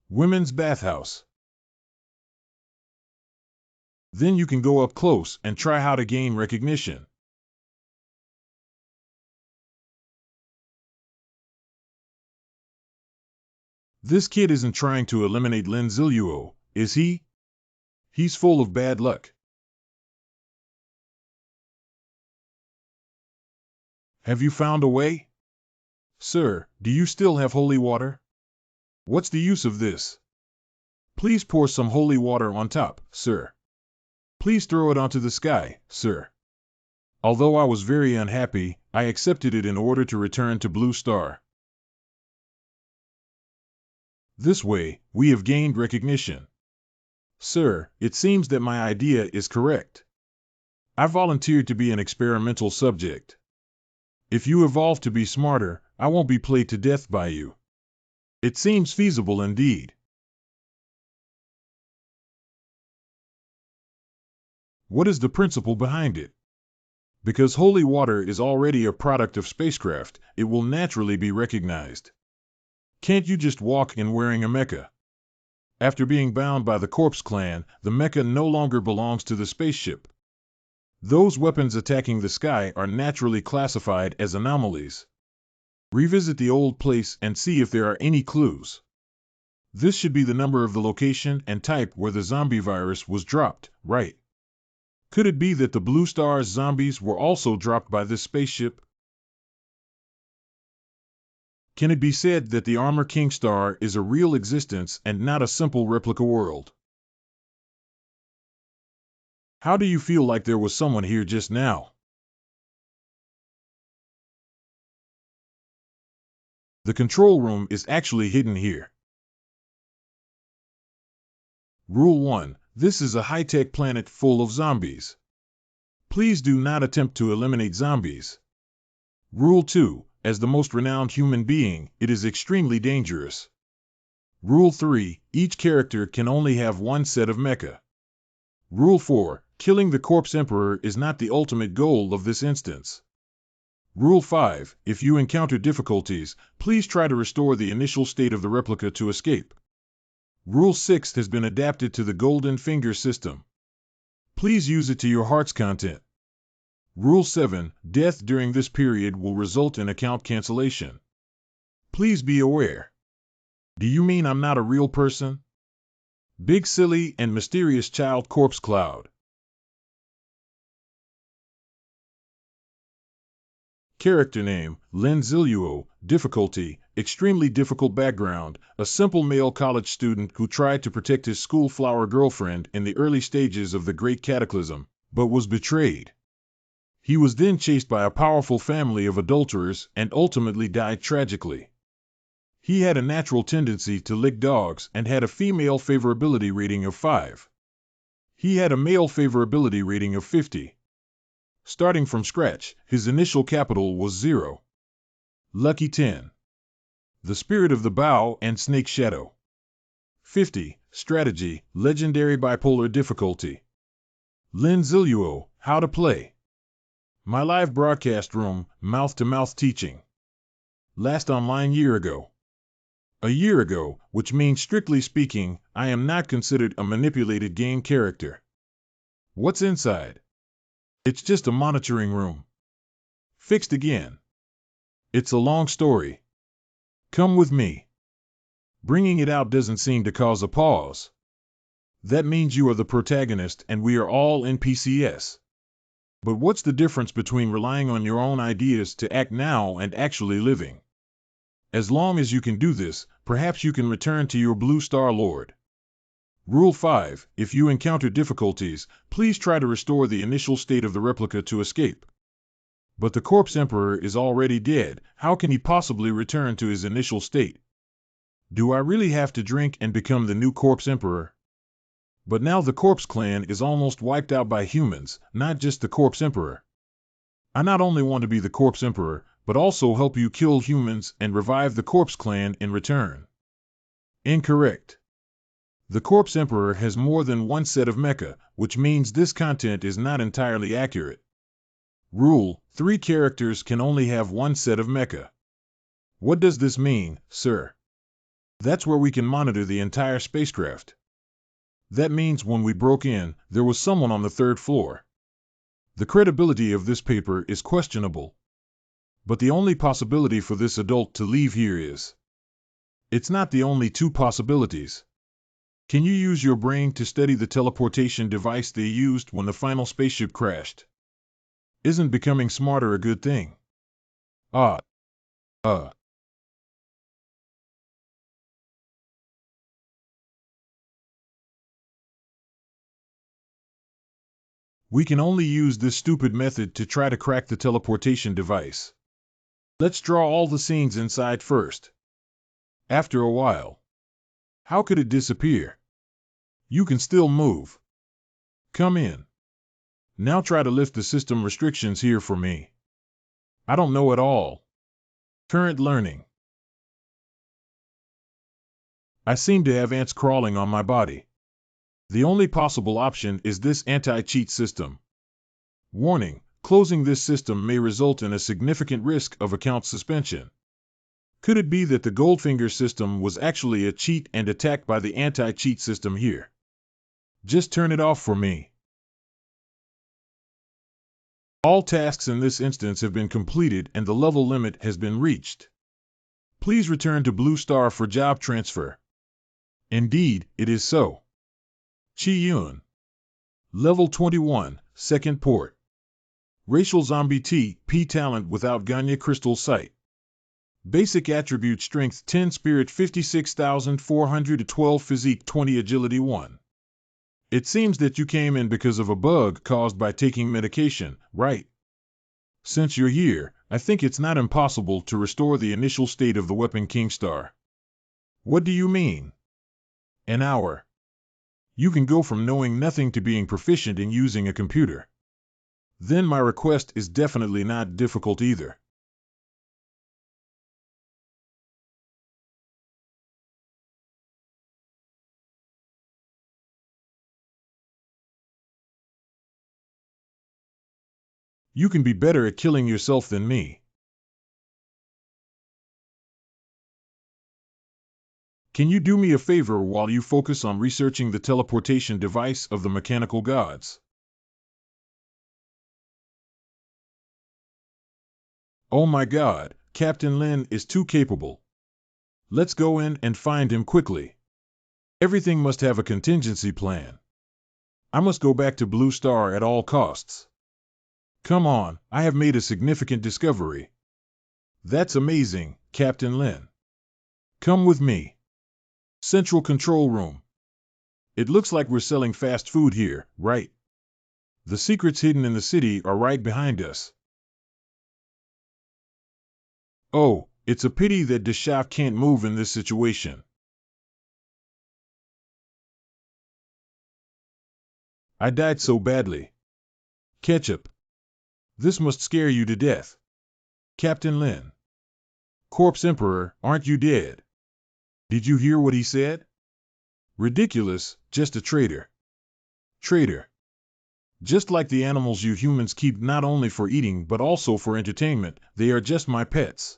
Women's bathhouse. Then you can go up close and try how to gain recognition. This kid isn't trying to eliminate Lin Ziluo, is he? He's full of bad luck. Have you found a way? Sir, do you still have holy water? What's the use of this? Please pour some holy water on top, sir. Please throw it onto the sky, sir. Although I was very unhappy, I accepted it in order to return to Blue Star. This way, we have gained recognition. Sir, it seems that my idea is correct. I volunteered to be an experimental subject. If you evolve to be smarter, I won't be played to death by you. It seems feasible indeed. What is the principle behind it? Because holy water is already a product of spacecraft, it will naturally be recognized. Can't you just walk in wearing a mecha? After being bound by the Corpse Clan, the mecha no longer belongs to the spaceship. Those weapons attacking the sky are naturally classified as anomalies. Revisit the old place and see if there are any clues. This should be the number of the location and type where the zombie virus was dropped, right? Could it be that the Blue Star's zombies were also dropped by this spaceship? Can it be said that the Armor King star is a real existence and not a simple replica world? How do you feel like there was someone here just now? The control room is actually hidden here. Rule 1. This is a high-tech planet full of zombies. Please do not attempt to eliminate zombies. Rule 2. As the most renowned human being, it is extremely dangerous. Rule 3. Each character can only have one set of mecha. Rule 4. Killing the Corpse Emperor is not the ultimate goal of this instance. Rule 5. If you encounter difficulties, please try to restore the initial state of the replica to escape. Rule 6 has been adapted to the Golden Finger system. Please use it to your heart's content. Rule 7. Death during this period will result in account cancellation. Please be aware. Do you mean I'm not a real person? Big silly and mysterious child Corpse Cloud. Character name, Lin Ziluo. Difficulty, extremely difficult background, a simple male college student who tried to protect his school flower girlfriend in the early stages of the Great Cataclysm, but was betrayed. He was then chased by a powerful family of adulterers and ultimately died tragically. He had a natural tendency to lick dogs and had a female favorability rating of 5. He had a male favorability rating of 50. Starting from scratch, his initial capital was 0. Lucky 10. The Spirit of the Bow and Snake Shadow. 50. Strategy, Legendary Bipolar Difficulty. Lin Ziluo, How to Play. My live broadcast room, mouth-to-mouth teaching. Last online year ago. A year ago, which means strictly speaking, I am not considered a manipulated game character. What's inside? It's just a monitoring room. Fixed again. It's a long story. Come with me. Bringing it out doesn't seem to cause a pause. That means you are the protagonist and we are all NPCs. But what's the difference between relying on your own ideas to act now and actually living? As long as you can do this, perhaps you can return to your Blue Star Lord. Rule 5. If you encounter difficulties, please try to restore the initial state of the replica to escape. But the Corpse Emperor is already dead. How can he possibly return to his initial state? Do I really have to drink and become the new Corpse Emperor? But now the Corpse Clan is almost wiped out by humans, not just the Corpse Emperor. I not only want to be the Corpse Emperor, but also help you kill humans and revive the Corpse Clan in return. Incorrect. The Corpse Emperor has more than one set of mecha, which means this content is not entirely accurate. Rule: 3 characters can only have one set of mecha. What does this mean, sir? That's where we can monitor the entire spacecraft. That means when we broke in, there was someone on the 3rd floor. The credibility of this paper is questionable. But the only possibility for this adult to leave here is. It's not the only 2 possibilities. Can you use your brain to study the teleportation device they used when the final spaceship crashed? Isn't becoming smarter a good thing? We can only use this stupid method to try to crack the teleportation device. Let's draw all the scenes inside first. After a while. How could it disappear? You can still move. Come in. Now try to lift the system restrictions here for me. I don't know at all. Current learning. I seem to have ants crawling on my body. The only possible option is this anti-cheat system. Warning, closing this system may result in a significant risk of account suspension. Could it be that the Goldfinger system was actually a cheat and attacked by the anti-cheat system here? Just turn it off for me. All tasks in this instance have been completed and the level limit has been reached. Please return to Blue Star for job transfer. Indeed, it is so. Chi Yun. Level 21, second port. Racial Zombie T.P. Talent without Ganya Crystal Sight. Basic attribute Strength 10, Spirit 56,412, Physique 20, Agility 1. It seems that you came in because of a bug caused by taking medication, right? Since you're here, I think it's not impossible to restore the initial state of the weapon Kingstar. What do you mean? An hour. You can go from knowing nothing to being proficient in using a computer. Then my request is definitely not difficult either. You can be better at killing yourself than me. Can you do me a favor while you focus on researching the teleportation device of the mechanical gods? Oh my God, Captain Lin is too capable. Let's go in and find him quickly. Everything must have a contingency plan. I must go back to Blue Star at all costs. Come on, I have made a significant discovery. That's amazing, Captain Lin. Come with me. Central Control Room. It looks like we're selling fast food here, right? The secrets hidden in the city are right behind us. Oh, it's a pity that Deshaf can't move in this situation. I died so badly. Ketchup. This must scare you to death. Captain Lin. Corpse Emperor, aren't you dead? Did you hear what he said? Ridiculous, just a traitor. Traitor. Just like the animals you humans keep not only for eating but also for entertainment, they are just my pets.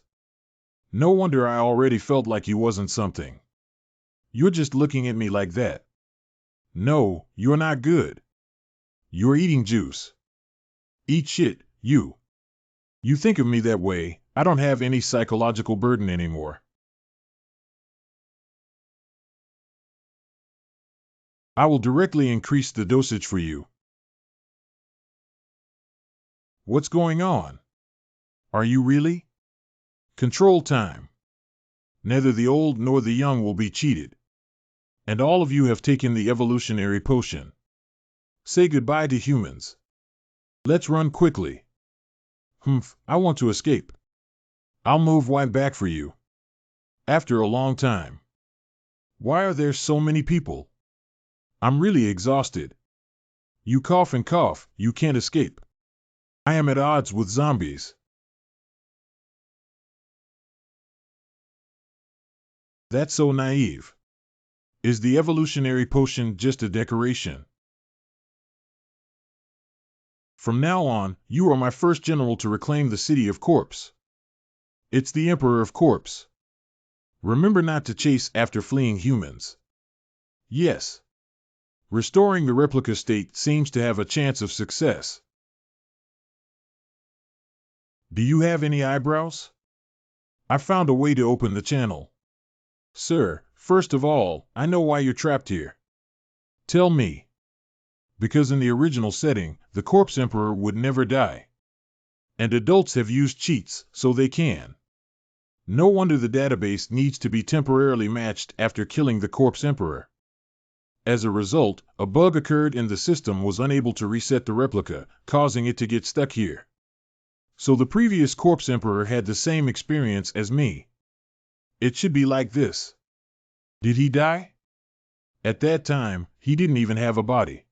No wonder I already felt like you wasn't something. You're just looking at me like that. No, you're not good. You're eating juice. Eat shit, you. You think of me that way, I don't have any psychological burden anymore. I will directly increase the dosage for you. What's going on? Are you really? Control time. Neither the old nor the young will be cheated. And all of you have taken the evolutionary potion. Say goodbye to humans. Let's run quickly. I want to escape. I'll move right back for you. After a long time. Why are there so many people? I'm really exhausted. You cough and cough, you can't escape. I am at odds with zombies. That's so naive. Is the evolutionary potion just a decoration? From now on, you are my first general to reclaim the city of Corpse. It's the Emperor of Corpse. Remember not to chase after fleeing humans. Yes. Restoring the replica state seems to have a chance of success. Do you have any eyebrows? I found a way to open the channel. Sir, first of all, I know why you're trapped here. Tell me. Because in the original setting, the Corpse Emperor would never die. And adults have used cheats, so they can. No wonder the database needs to be temporarily matched after killing the Corpse Emperor. As a result, a bug occurred and the system was unable to reset the replica, causing it to get stuck here. So the previous Corpse Emperor had the same experience as me. It should be like this. Did he die? At that time, he didn't even have a body.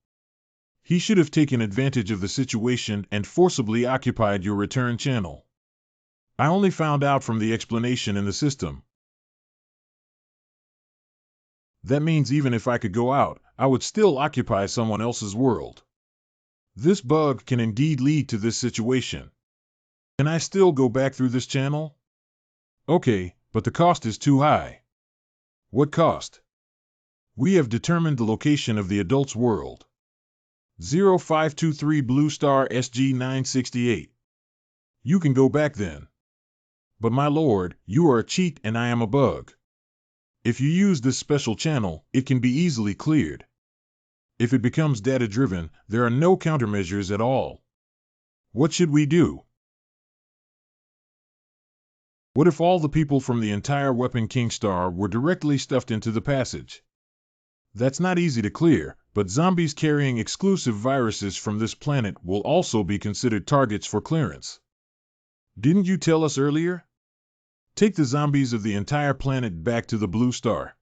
He should have taken advantage of the situation and forcibly occupied your return channel. I only found out from the explanation in the system. That means even if I could go out, I would still occupy someone else's world. This bug can indeed lead to this situation. Can I still go back through this channel? Okay, but the cost is too high. What cost? We have determined the location of the adult's world. 0523 Blue Star SG 968. You can go back then. But my lord, you are a cheat and I am a bug. If you use this special channel, it can be easily cleared. If it becomes data-driven, there are no countermeasures at all. What should we do? What if all the people from the entire Weapon King Star were directly stuffed into the passage? That's not easy to clear, but zombies carrying exclusive viruses from this planet will also be considered targets for clearance. Didn't you tell us earlier? Take the zombies of the entire planet back to the Blue Star.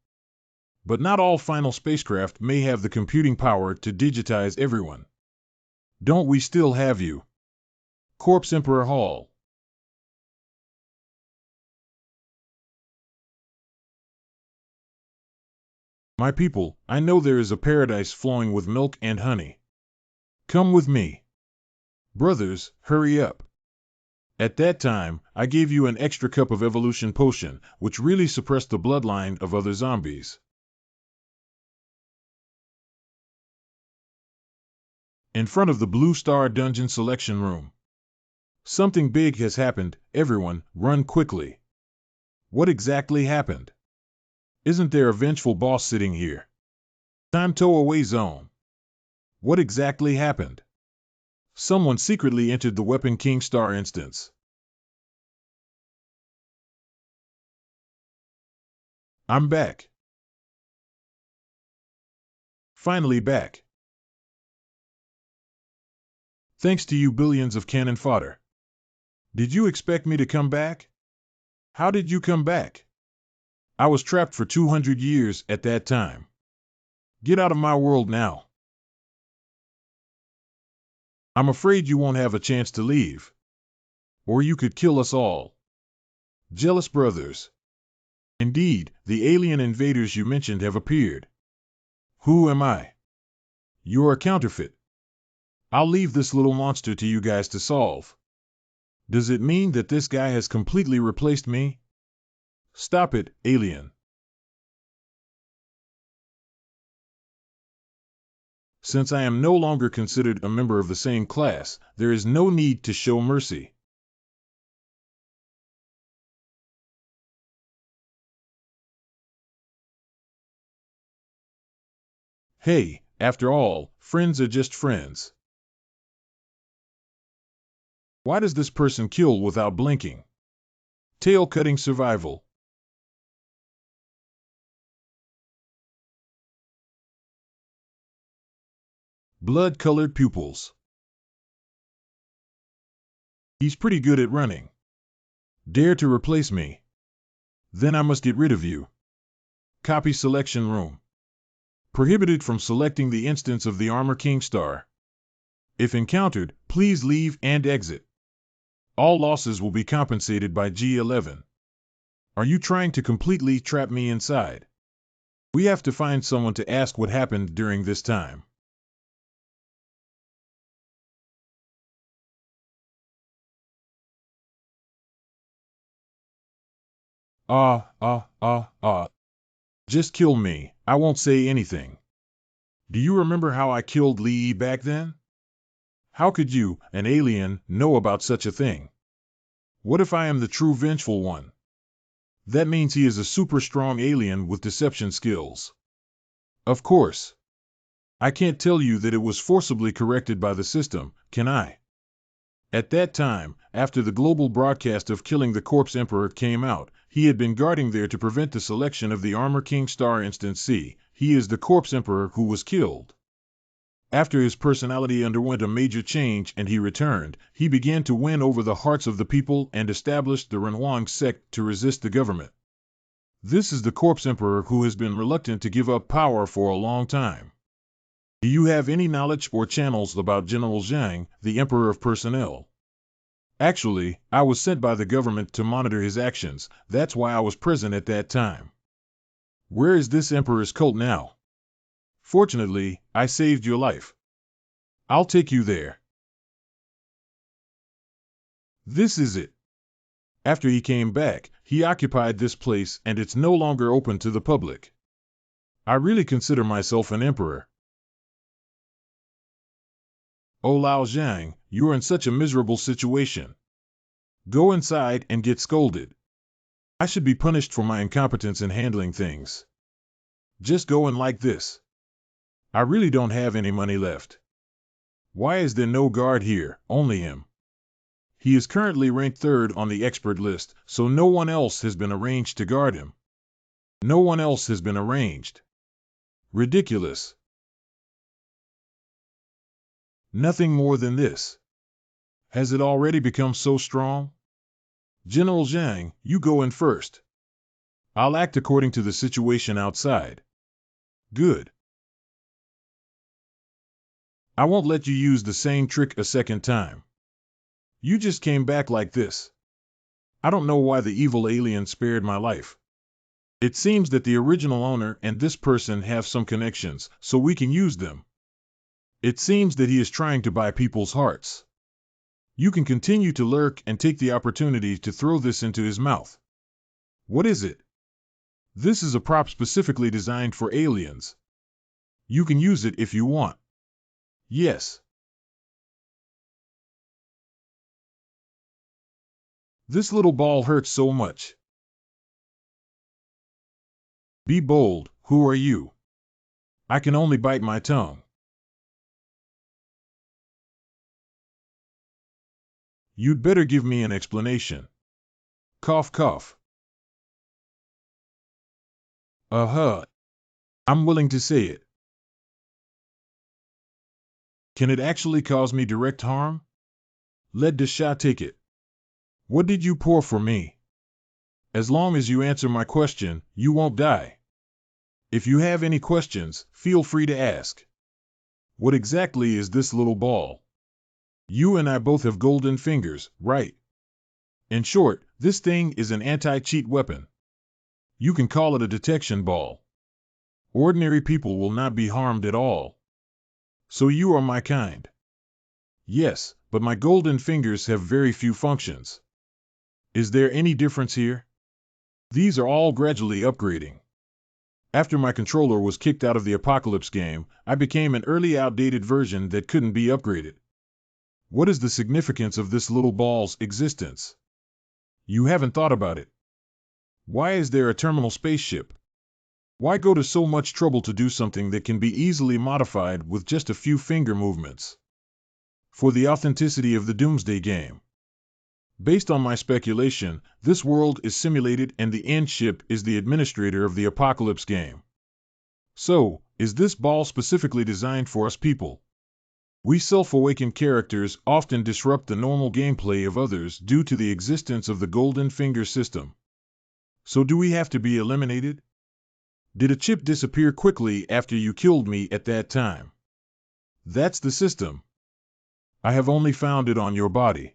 But not all final spacecraft may have the computing power to digitize everyone. Don't we still have you? Corpse Emperor Hall. My people, I know there is a paradise flowing with milk and honey. Come with me. Brothers, hurry up. At that time, I gave you an extra cup of evolution potion, which really suppressed the bloodline of other zombies. In front of the Blue Star Dungeon Selection Room. Something big has happened, everyone, run quickly. What exactly happened? Isn't there a vengeful boss sitting here? Time towaway zone. What exactly happened? Someone secretly entered the Weapon King Star instance. I'm back. Finally back. Thanks to you billions of cannon fodder. Did you expect me to come back? How did you come back? I was trapped for 200 years at that time. Get out of my world now. I'm afraid you won't have a chance to leave. Or you could kill us all. Jealous brothers. Indeed, the alien invaders you mentioned have appeared. Who am I? You're a counterfeit. I'll leave this little monster to you guys to solve. Does it mean that this guy has completely replaced me? Stop it, alien. Since I am no longer considered a member of the same class, there is no need to show mercy. Hey, after all, friends are just friends. Why does this person kill without blinking? Tail-cutting survival. Blood-colored pupils. He's pretty good at running. Dare to replace me? Then I must get rid of you. Copy selection room. Prohibited from selecting the instance of the Armor King Star. If encountered, please leave and exit. All losses will be compensated by G11. Are you trying to completely trap me inside? We have to find someone to ask what happened during this time. Just kill me, I won't say anything. Do you remember how I killed Lee back then? How could you, an alien, know about such a thing? What if I am the true vengeful one? That means he is a super strong alien with deception skills. Of course. I can't tell you that it was forcibly corrected by the system, can I? At that time, after the global broadcast of killing the Corpse Emperor came out, he had been guarding there to prevent the selection of the Armor King Star Instance C. he is the corpse emperor who was killed. After his personality underwent a major change and he returned, he began to win over the hearts of the people and established the Renhuang sect to resist the government. This is the corpse emperor who has been reluctant to give up power for a long time. Do you have any knowledge or channels about General Zhang, the emperor of personnel? Actually, I was sent by the government to monitor his actions, that's why I was present at that time. Where is this emperor's cult now? Fortunately, I saved your life. I'll take you there. This is it. After he came back, he occupied this place and it's no longer open to the public. I really consider myself an emperor. Oh Lao Zhang, you are in such a miserable situation. Go inside and get scolded. I should be punished for my incompetence in handling things. Just go in like this. I really don't have any money left. Why is there no guard here, only him? He is currently ranked 3rd on the expert list, so no one else has been arranged to guard him. No one else has been arranged. Ridiculous. Nothing more than this. Has it already become so strong? General Zhang, you go in first. I'll act according to the situation outside. Good. I won't let you use the same trick a second time. You just came back like this. I don't know why the evil alien spared my life. It seems that the original owner and this person have some connections, so we can use them. It seems that he is trying to buy people's hearts. You can continue to lurk and take the opportunity to throw this into his mouth. What is it? This is a prop specifically designed for aliens. You can use it if you want. Yes. This little ball hurts so much. Be bold, who are you? I can only bite my tongue. You'd better give me an explanation. Cough, cough. I'm willing to say it. Can it actually cause me direct harm? Let the Shah take it. What did you pour for me? As long as you answer my question, you won't die. If you have any questions, feel free to ask. What exactly is this little ball? You and I both have golden fingers, right? In short, this thing is an anti-cheat weapon. You can call it a detection ball. Ordinary people will not be harmed at all. So you are my kind. Yes, but my golden fingers have very few functions. Is there any difference here? These are all gradually upgrading. After my controller was kicked out of the Apocalypse game, I became an early outdated version that couldn't be upgraded. What is the significance of this little ball's existence? You haven't thought about it. Why is there a terminal spaceship? Why go to so much trouble to do something that can be easily modified with just a few finger movements? For the authenticity of the Doomsday game. Based on my speculation, this world is simulated and the end ship is the administrator of the Apocalypse game. So, is this ball specifically designed for us people? We self-awakened characters often disrupt the normal gameplay of others due to the existence of the Golden Finger system. So do we have to be eliminated? Did a chip disappear quickly after you killed me at that time? That's the system. I have only found it on your body.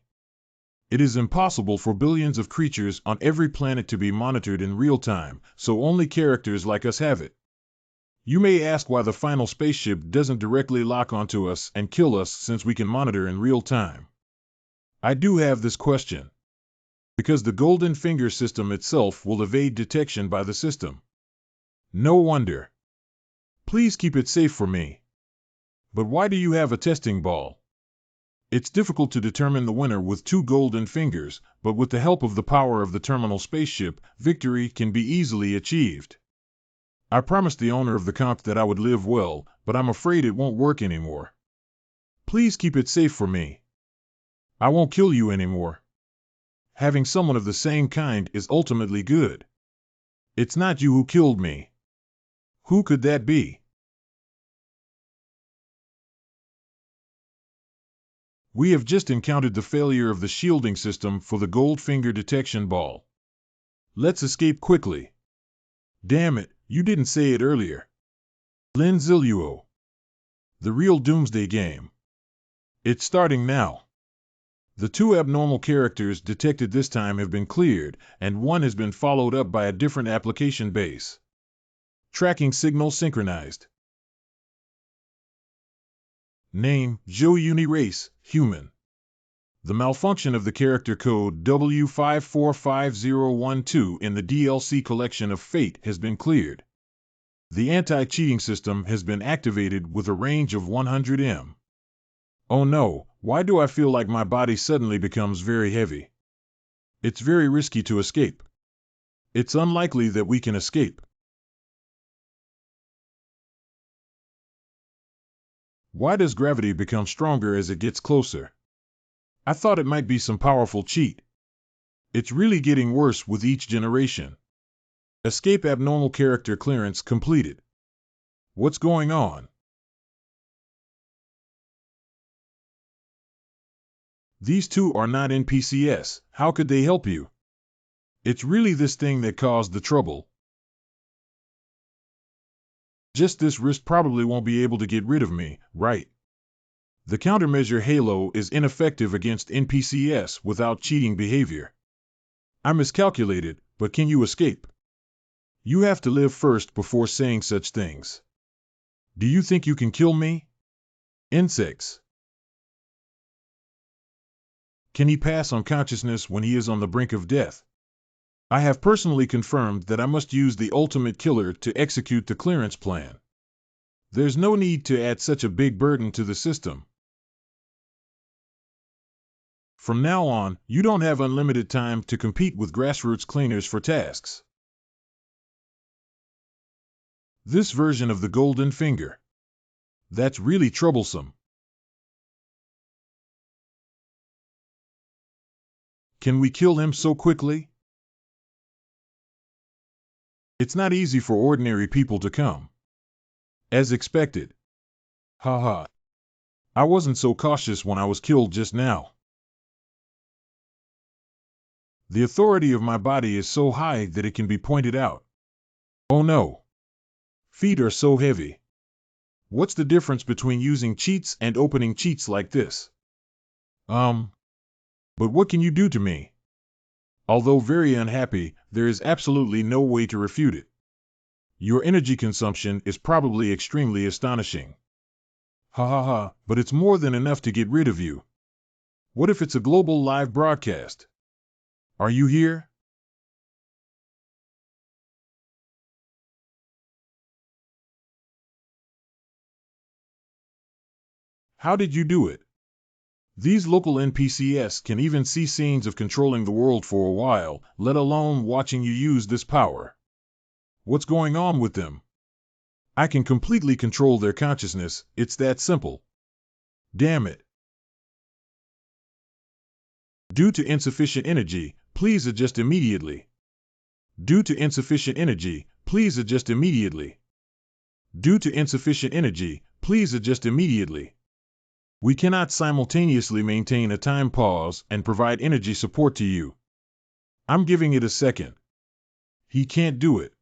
It is impossible for billions of creatures on every planet to be monitored in real time, so only characters like us have it. You may ask why the final spaceship doesn't directly lock onto us and kill us since we can monitor in real time. I do have this question. Because the Golden Finger system itself will evade detection by the system. No wonder. Please keep it safe for me. But why do you have a testing ball? It's difficult to determine the winner with 2 golden fingers, but with the help of the power of the terminal spaceship, victory can be easily achieved. I promised the owner of the comp that I would live well, but I'm afraid it won't work anymore. Please keep it safe for me. I won't kill you anymore. Having someone of the same kind is ultimately good. It's not you who killed me. Who could that be? We have just encountered the failure of the shielding system for the Goldfinger detection ball. Let's escape quickly. Damn it, you didn't say it earlier. Lin Ziluo. The real Doomsday game. It's starting now. The two abnormal characters detected this time have been cleared, and one has been followed up by a different application base. Tracking signal synchronized. Name, Zhou Uni Race, Human. The malfunction of the character code W545012 in the DLC collection of Fate has been cleared. The anti-cheating system has been activated with a range of 100 m. Oh no, why do I feel like my body suddenly becomes very heavy? It's very risky to escape. It's unlikely that we can escape. Why does gravity become stronger as it gets closer? I thought it might be some powerful cheat. It's really getting worse with each generation. Escape abnormal character clearance completed. What's going on? These two are not NPCs. How could they help you? It's really this thing that caused the trouble. Just this wrist probably won't be able to get rid of me, right? The countermeasure Halo is ineffective against NPCs without cheating behavior. I miscalculated, but can you escape? You have to live first before saying such things. Do you think you can kill me? Insects. Can he pass on consciousness when he is on the brink of death? I have personally confirmed that I must use the ultimate killer to execute the clearance plan. There's no need to add such a big burden to the system. From now on, you don't have unlimited time to compete with grassroots cleaners for tasks. This version of the Golden Finger. That's really troublesome. Can we kill him so quickly? It's not easy for ordinary people to come. As expected. Haha. I wasn't so cautious when I was killed just now. The authority of my body is so high that it can be pointed out. Oh no. Feet are so heavy. What's the difference between using cheats and opening cheats like this? But what can you do to me? Although very unhappy, there is absolutely no way to refute it. Your energy consumption is probably extremely astonishing. Ha ha ha, but it's more than enough to get rid of you. What if it's a global live broadcast? Are you here? How did you do it? These local NPCs can even see scenes of controlling the world for a while, let alone watching you use this power. What's going on with them? I can completely control their consciousness, it's that simple. Damn it. Due to insufficient energy, please adjust immediately. Due to insufficient energy, please adjust immediately. Due to insufficient energy, please adjust immediately. We cannot simultaneously maintain a time pause and provide energy support to you. I'm giving it a second. He can't do it.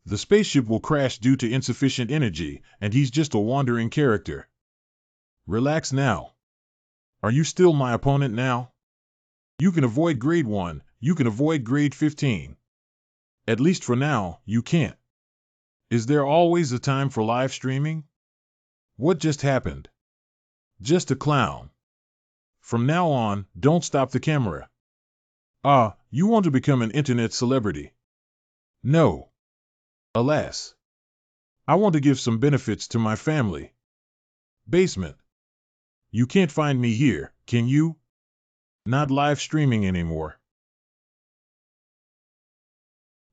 The spaceship will crash due to insufficient energy, and he's just a wandering character. Relax now. Are you still my opponent now? You can avoid grade 1, you can avoid grade 15. At least for now, you can't. Is there always a time for live streaming? What just happened? Just a clown. From now on, don't stop the camera. Ah, you want to become an internet celebrity? No. Alas. I want to give some benefits to my family. Basement. You can't find me here, can you? Not live streaming anymore.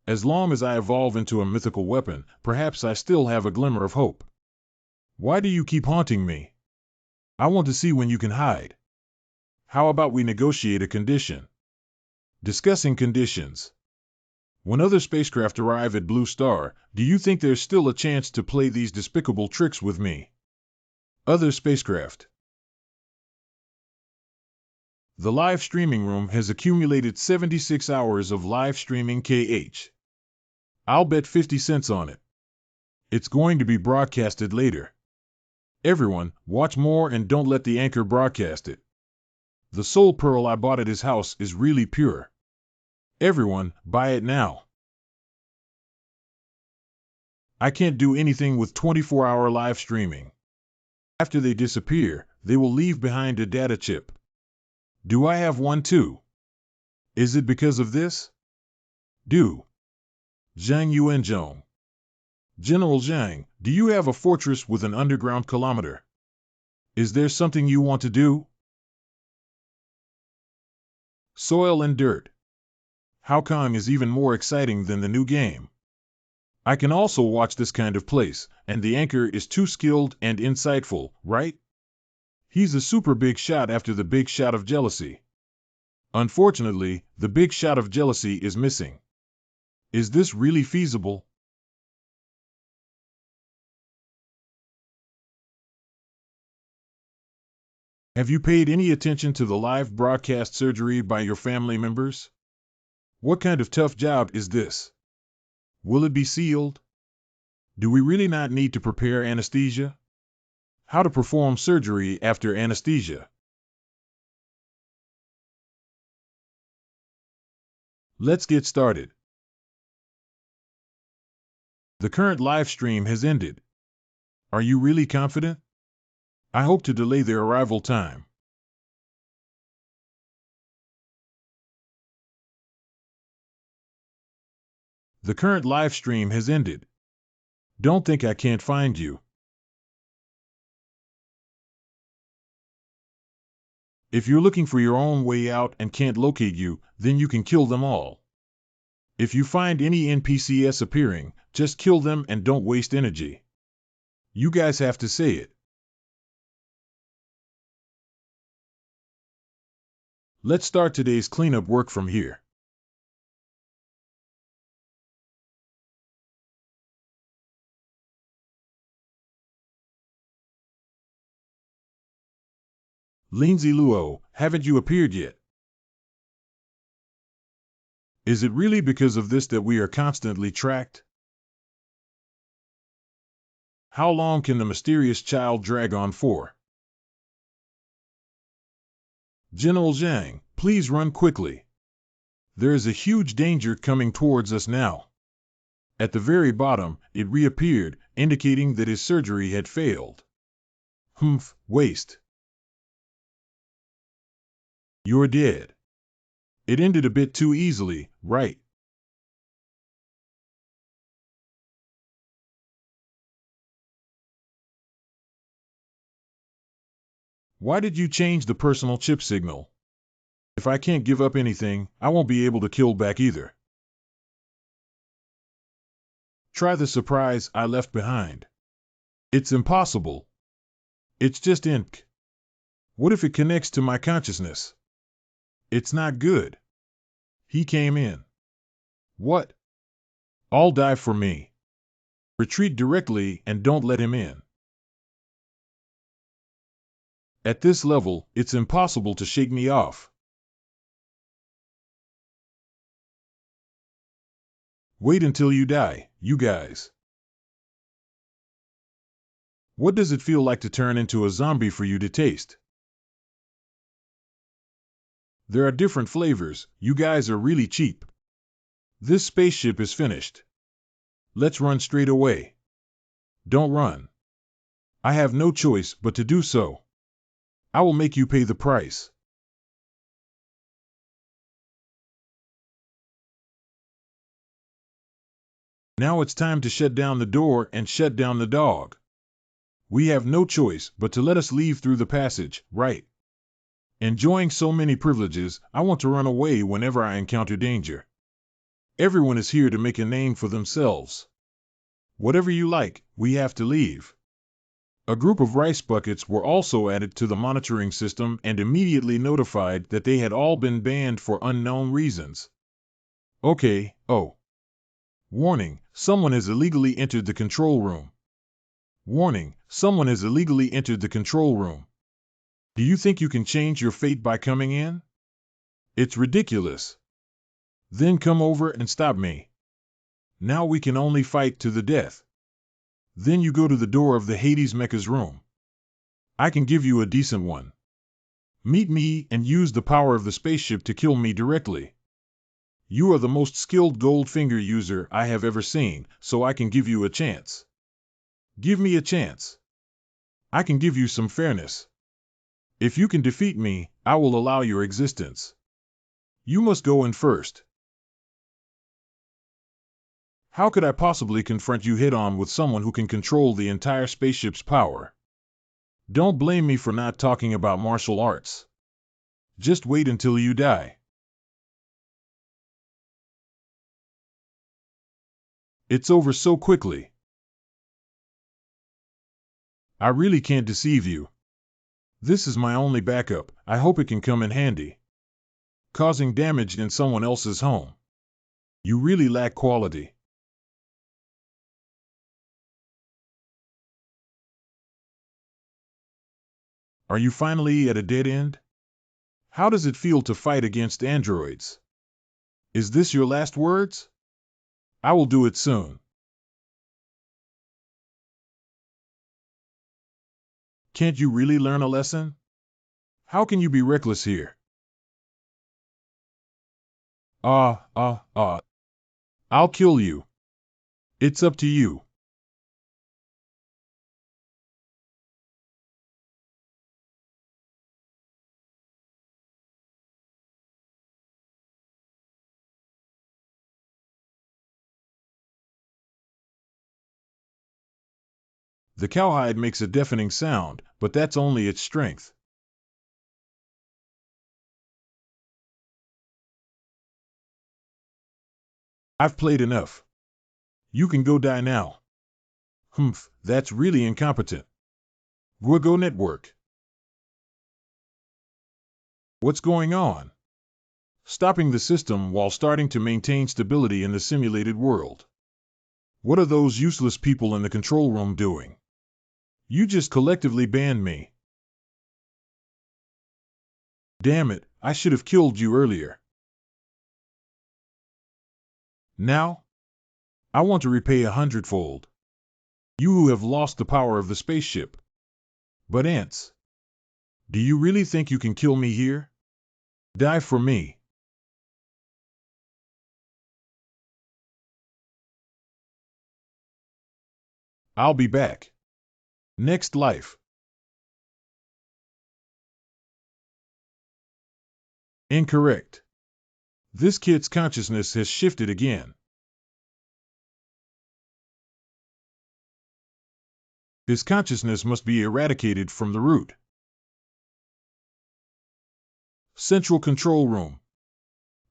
As long as I evolve into a mythical weapon, perhaps I still have a glimmer of hope. Why do you keep haunting me? I want to see when you can hide. How about we negotiate a condition? Discussing conditions. When other spacecraft arrive at Blue Star, do you think there's still a chance to play these despicable tricks with me? Other spacecraft. The live streaming room has accumulated 76 hours of live streaming KH. I'll bet 50 cents on it. It's going to be broadcasted later. Everyone, watch more and don't let the anchor broadcast it. The soul pearl I bought at his house is really pure. Everyone, buy it now. I can't do anything with 24-hour live streaming. After they disappear, they will leave behind a data chip. Do I have one too? Is it because of this? Do. Zhang Yuanzhong. General Zhang, do you have a fortress with an underground kilometer? Is there something you want to do? Soil and dirt. Haokong is even more exciting than the new game. I can also watch this kind of place, and the anchor is too skilled and insightful, right? He's a super big shot after the big shot of jealousy. Unfortunately, the big shot of jealousy is missing. Is this really feasible? Have you paid any attention to the live broadcast surgery by your family members? What kind of tough job is this? Will it be sealed? Do we really not need to prepare anesthesia? How to perform surgery after anesthesia? Let's get started. The current live stream has ended. Are you really confident? I hope to delay their arrival time. The current live stream has ended. Don't think I can't find you. If you're looking for your own way out and can't locate you, then you can kill them all. If you find any NPCs appearing, just kill them and don't waste energy. You guys have to say it. Let's start today's cleanup work from here. Lindsay Luo, haven't you appeared yet? Is it really because of this that we are constantly tracked? How long can the mysterious child drag on for? General Zhang, please run quickly. There is a huge danger coming towards us now. At the very bottom, it reappeared, indicating that his surgery had failed. Humph, waste. You're dead. It ended a bit too easily, right? Why did you change the personal chip signal? If I can't give up anything, I won't be able to kill back either. Try the surprise I left behind. It's impossible. It's just ink. What if it connects to my consciousness? It's not good. He came in. What? All die for me. Retreat directly and don't let him in. At this level, it's impossible to shake me off. Wait until you die, you guys. What does it feel like to turn into a zombie for you to taste? There are different flavors, you guys are really cheap. This spaceship is finished. Let's run straight away. Don't run. I have no choice but to do so. I will make you pay the price. Now it's time to shut down the door and shut down the dog. We have no choice but to let us leave through the passage, right? Enjoying so many privileges, I want to run away whenever I encounter danger. Everyone is here to make a name for themselves. Whatever you like, we have to leave. A group of rice buckets were also added to the monitoring system and immediately notified that they had all been banned for unknown reasons. Okay, oh. Warning, someone has illegally entered the control room. Warning, someone has illegally entered the control room. Do you think you can change your fate by coming in? It's ridiculous. Then come over and stop me. Now we can only fight to the death. Then you go to the door of the Hades Mecha's room. I can give you a decent one. Meet me and use the power of the spaceship to kill me directly. You are the most skilled Goldfinger user I have ever seen, so I can give you a chance. Give me a chance. I can give you some fairness. If you can defeat me, I will allow your existence. You must go in first. How could I possibly confront you head-on with someone who can control the entire spaceship's power? Don't blame me for not talking about martial arts. Just wait until you die. It's over so quickly. I really can't deceive you. This is my only backup. I hope it can come in handy. Causing damage in someone else's home. You really lack quality. Are you finally at a dead end? How does it feel to fight against androids? Is this your last words? I will do it soon. Can't you really learn a lesson? How can you be reckless here? I'll kill you. It's up to you. The cowhide makes a deafening sound, but that's only its strength. I've played enough. You can go die now. Humph, that's really incompetent. Guago Network. What's going on? Stopping the system while starting to maintain stability in the simulated world. What are those useless people in the control room doing? You just collectively banned me. Damn it, I should have killed you earlier. Now? I want to repay 100-fold. You who have lost the power of the spaceship. But ants, do you really think you can kill me here? Die for me. I'll be back. Next life. Incorrect. This kid's consciousness has shifted again. His consciousness must be eradicated from the root. Central Control Room.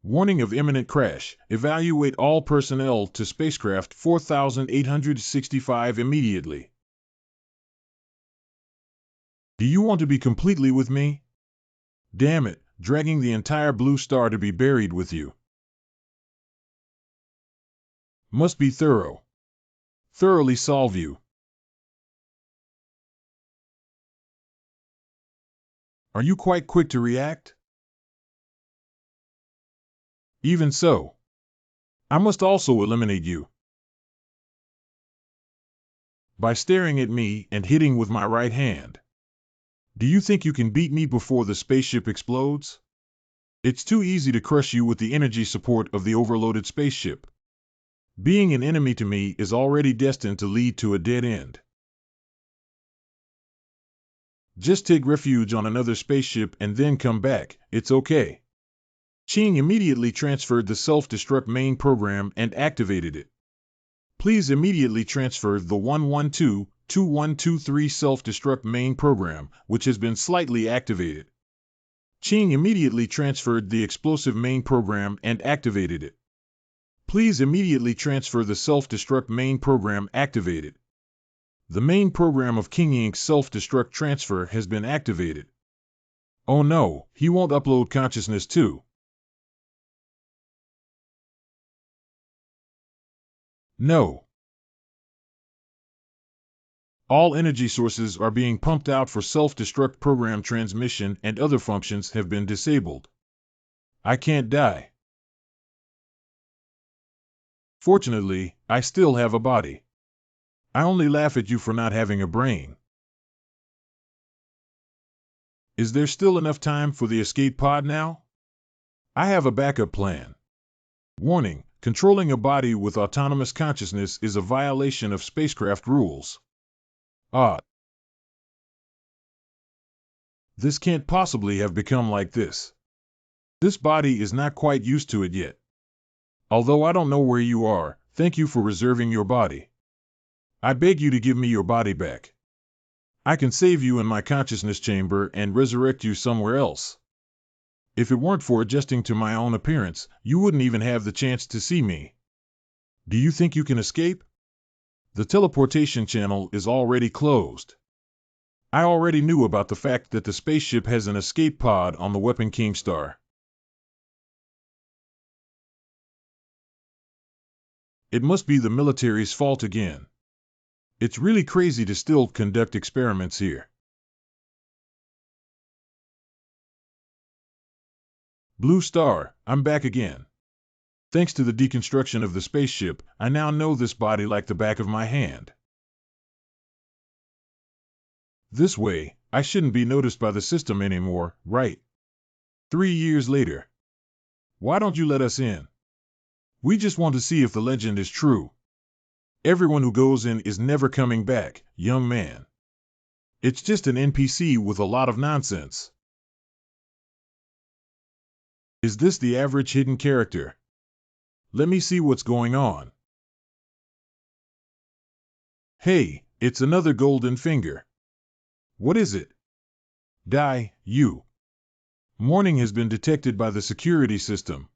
Warning of imminent crash. Evaluate all personnel to spacecraft 4865 immediately. Do you want to be completely with me? Damn it, dragging the entire blue star to be buried with you. Must be thorough. Thoroughly solve you. Are you quite quick to react? Even so, I must also eliminate you. By staring at me and hitting with my right hand. Do you think you can beat me before the spaceship explodes? It's too easy to crush you with the energy support of the overloaded spaceship. Being an enemy to me is already destined to lead to a dead end. Just take refuge on another spaceship and then come back, it's okay. Ching immediately transferred the self-destruct main program and activated it. Please immediately transfer the 112-2123 self-destruct main program, which has been slightly activated. Ching immediately transferred the explosive main program and activated it. Please immediately transfer the self-destruct main program activated. The main program of King Ink's self-destruct transfer has been activated. Oh no, he won't upload consciousness too. No. All energy sources are being pumped out for self-destruct program transmission and other functions have been disabled. I can't die. Fortunately, I still have a body. I only laugh at you for not having a brain. Is there still enough time for the escape pod now? I have a backup plan. Warning: controlling a body with autonomous consciousness is a violation of spacecraft rules. This can't possibly have become like this. This body is not quite used to it yet. Although I don't know where you are, thank you for reserving your body. I beg you to give me your body back. I can save you in my consciousness chamber and resurrect you somewhere else. If it weren't for adjusting to my own appearance, you wouldn't even have the chance to see me. Do you think you can escape? The teleportation channel is already closed. I already knew about the fact that the spaceship has an escape pod on the weapon Keemstar. It must be the military's fault again. It's really crazy to still conduct experiments here. Blue Star, I'm back again. Thanks to the deconstruction of the spaceship, I now know this body like the back of my hand. This way, I shouldn't be noticed by the system anymore, right? 3 years later. Why don't you let us in? We just want to see if the legend is true. Everyone who goes in is never coming back, young man. It's just an NPC with a lot of nonsense. Is this the average hidden character? Let me see what's going on. Hey, it's another golden finger. What is it? Die, you. Mourning has been detected by the security system.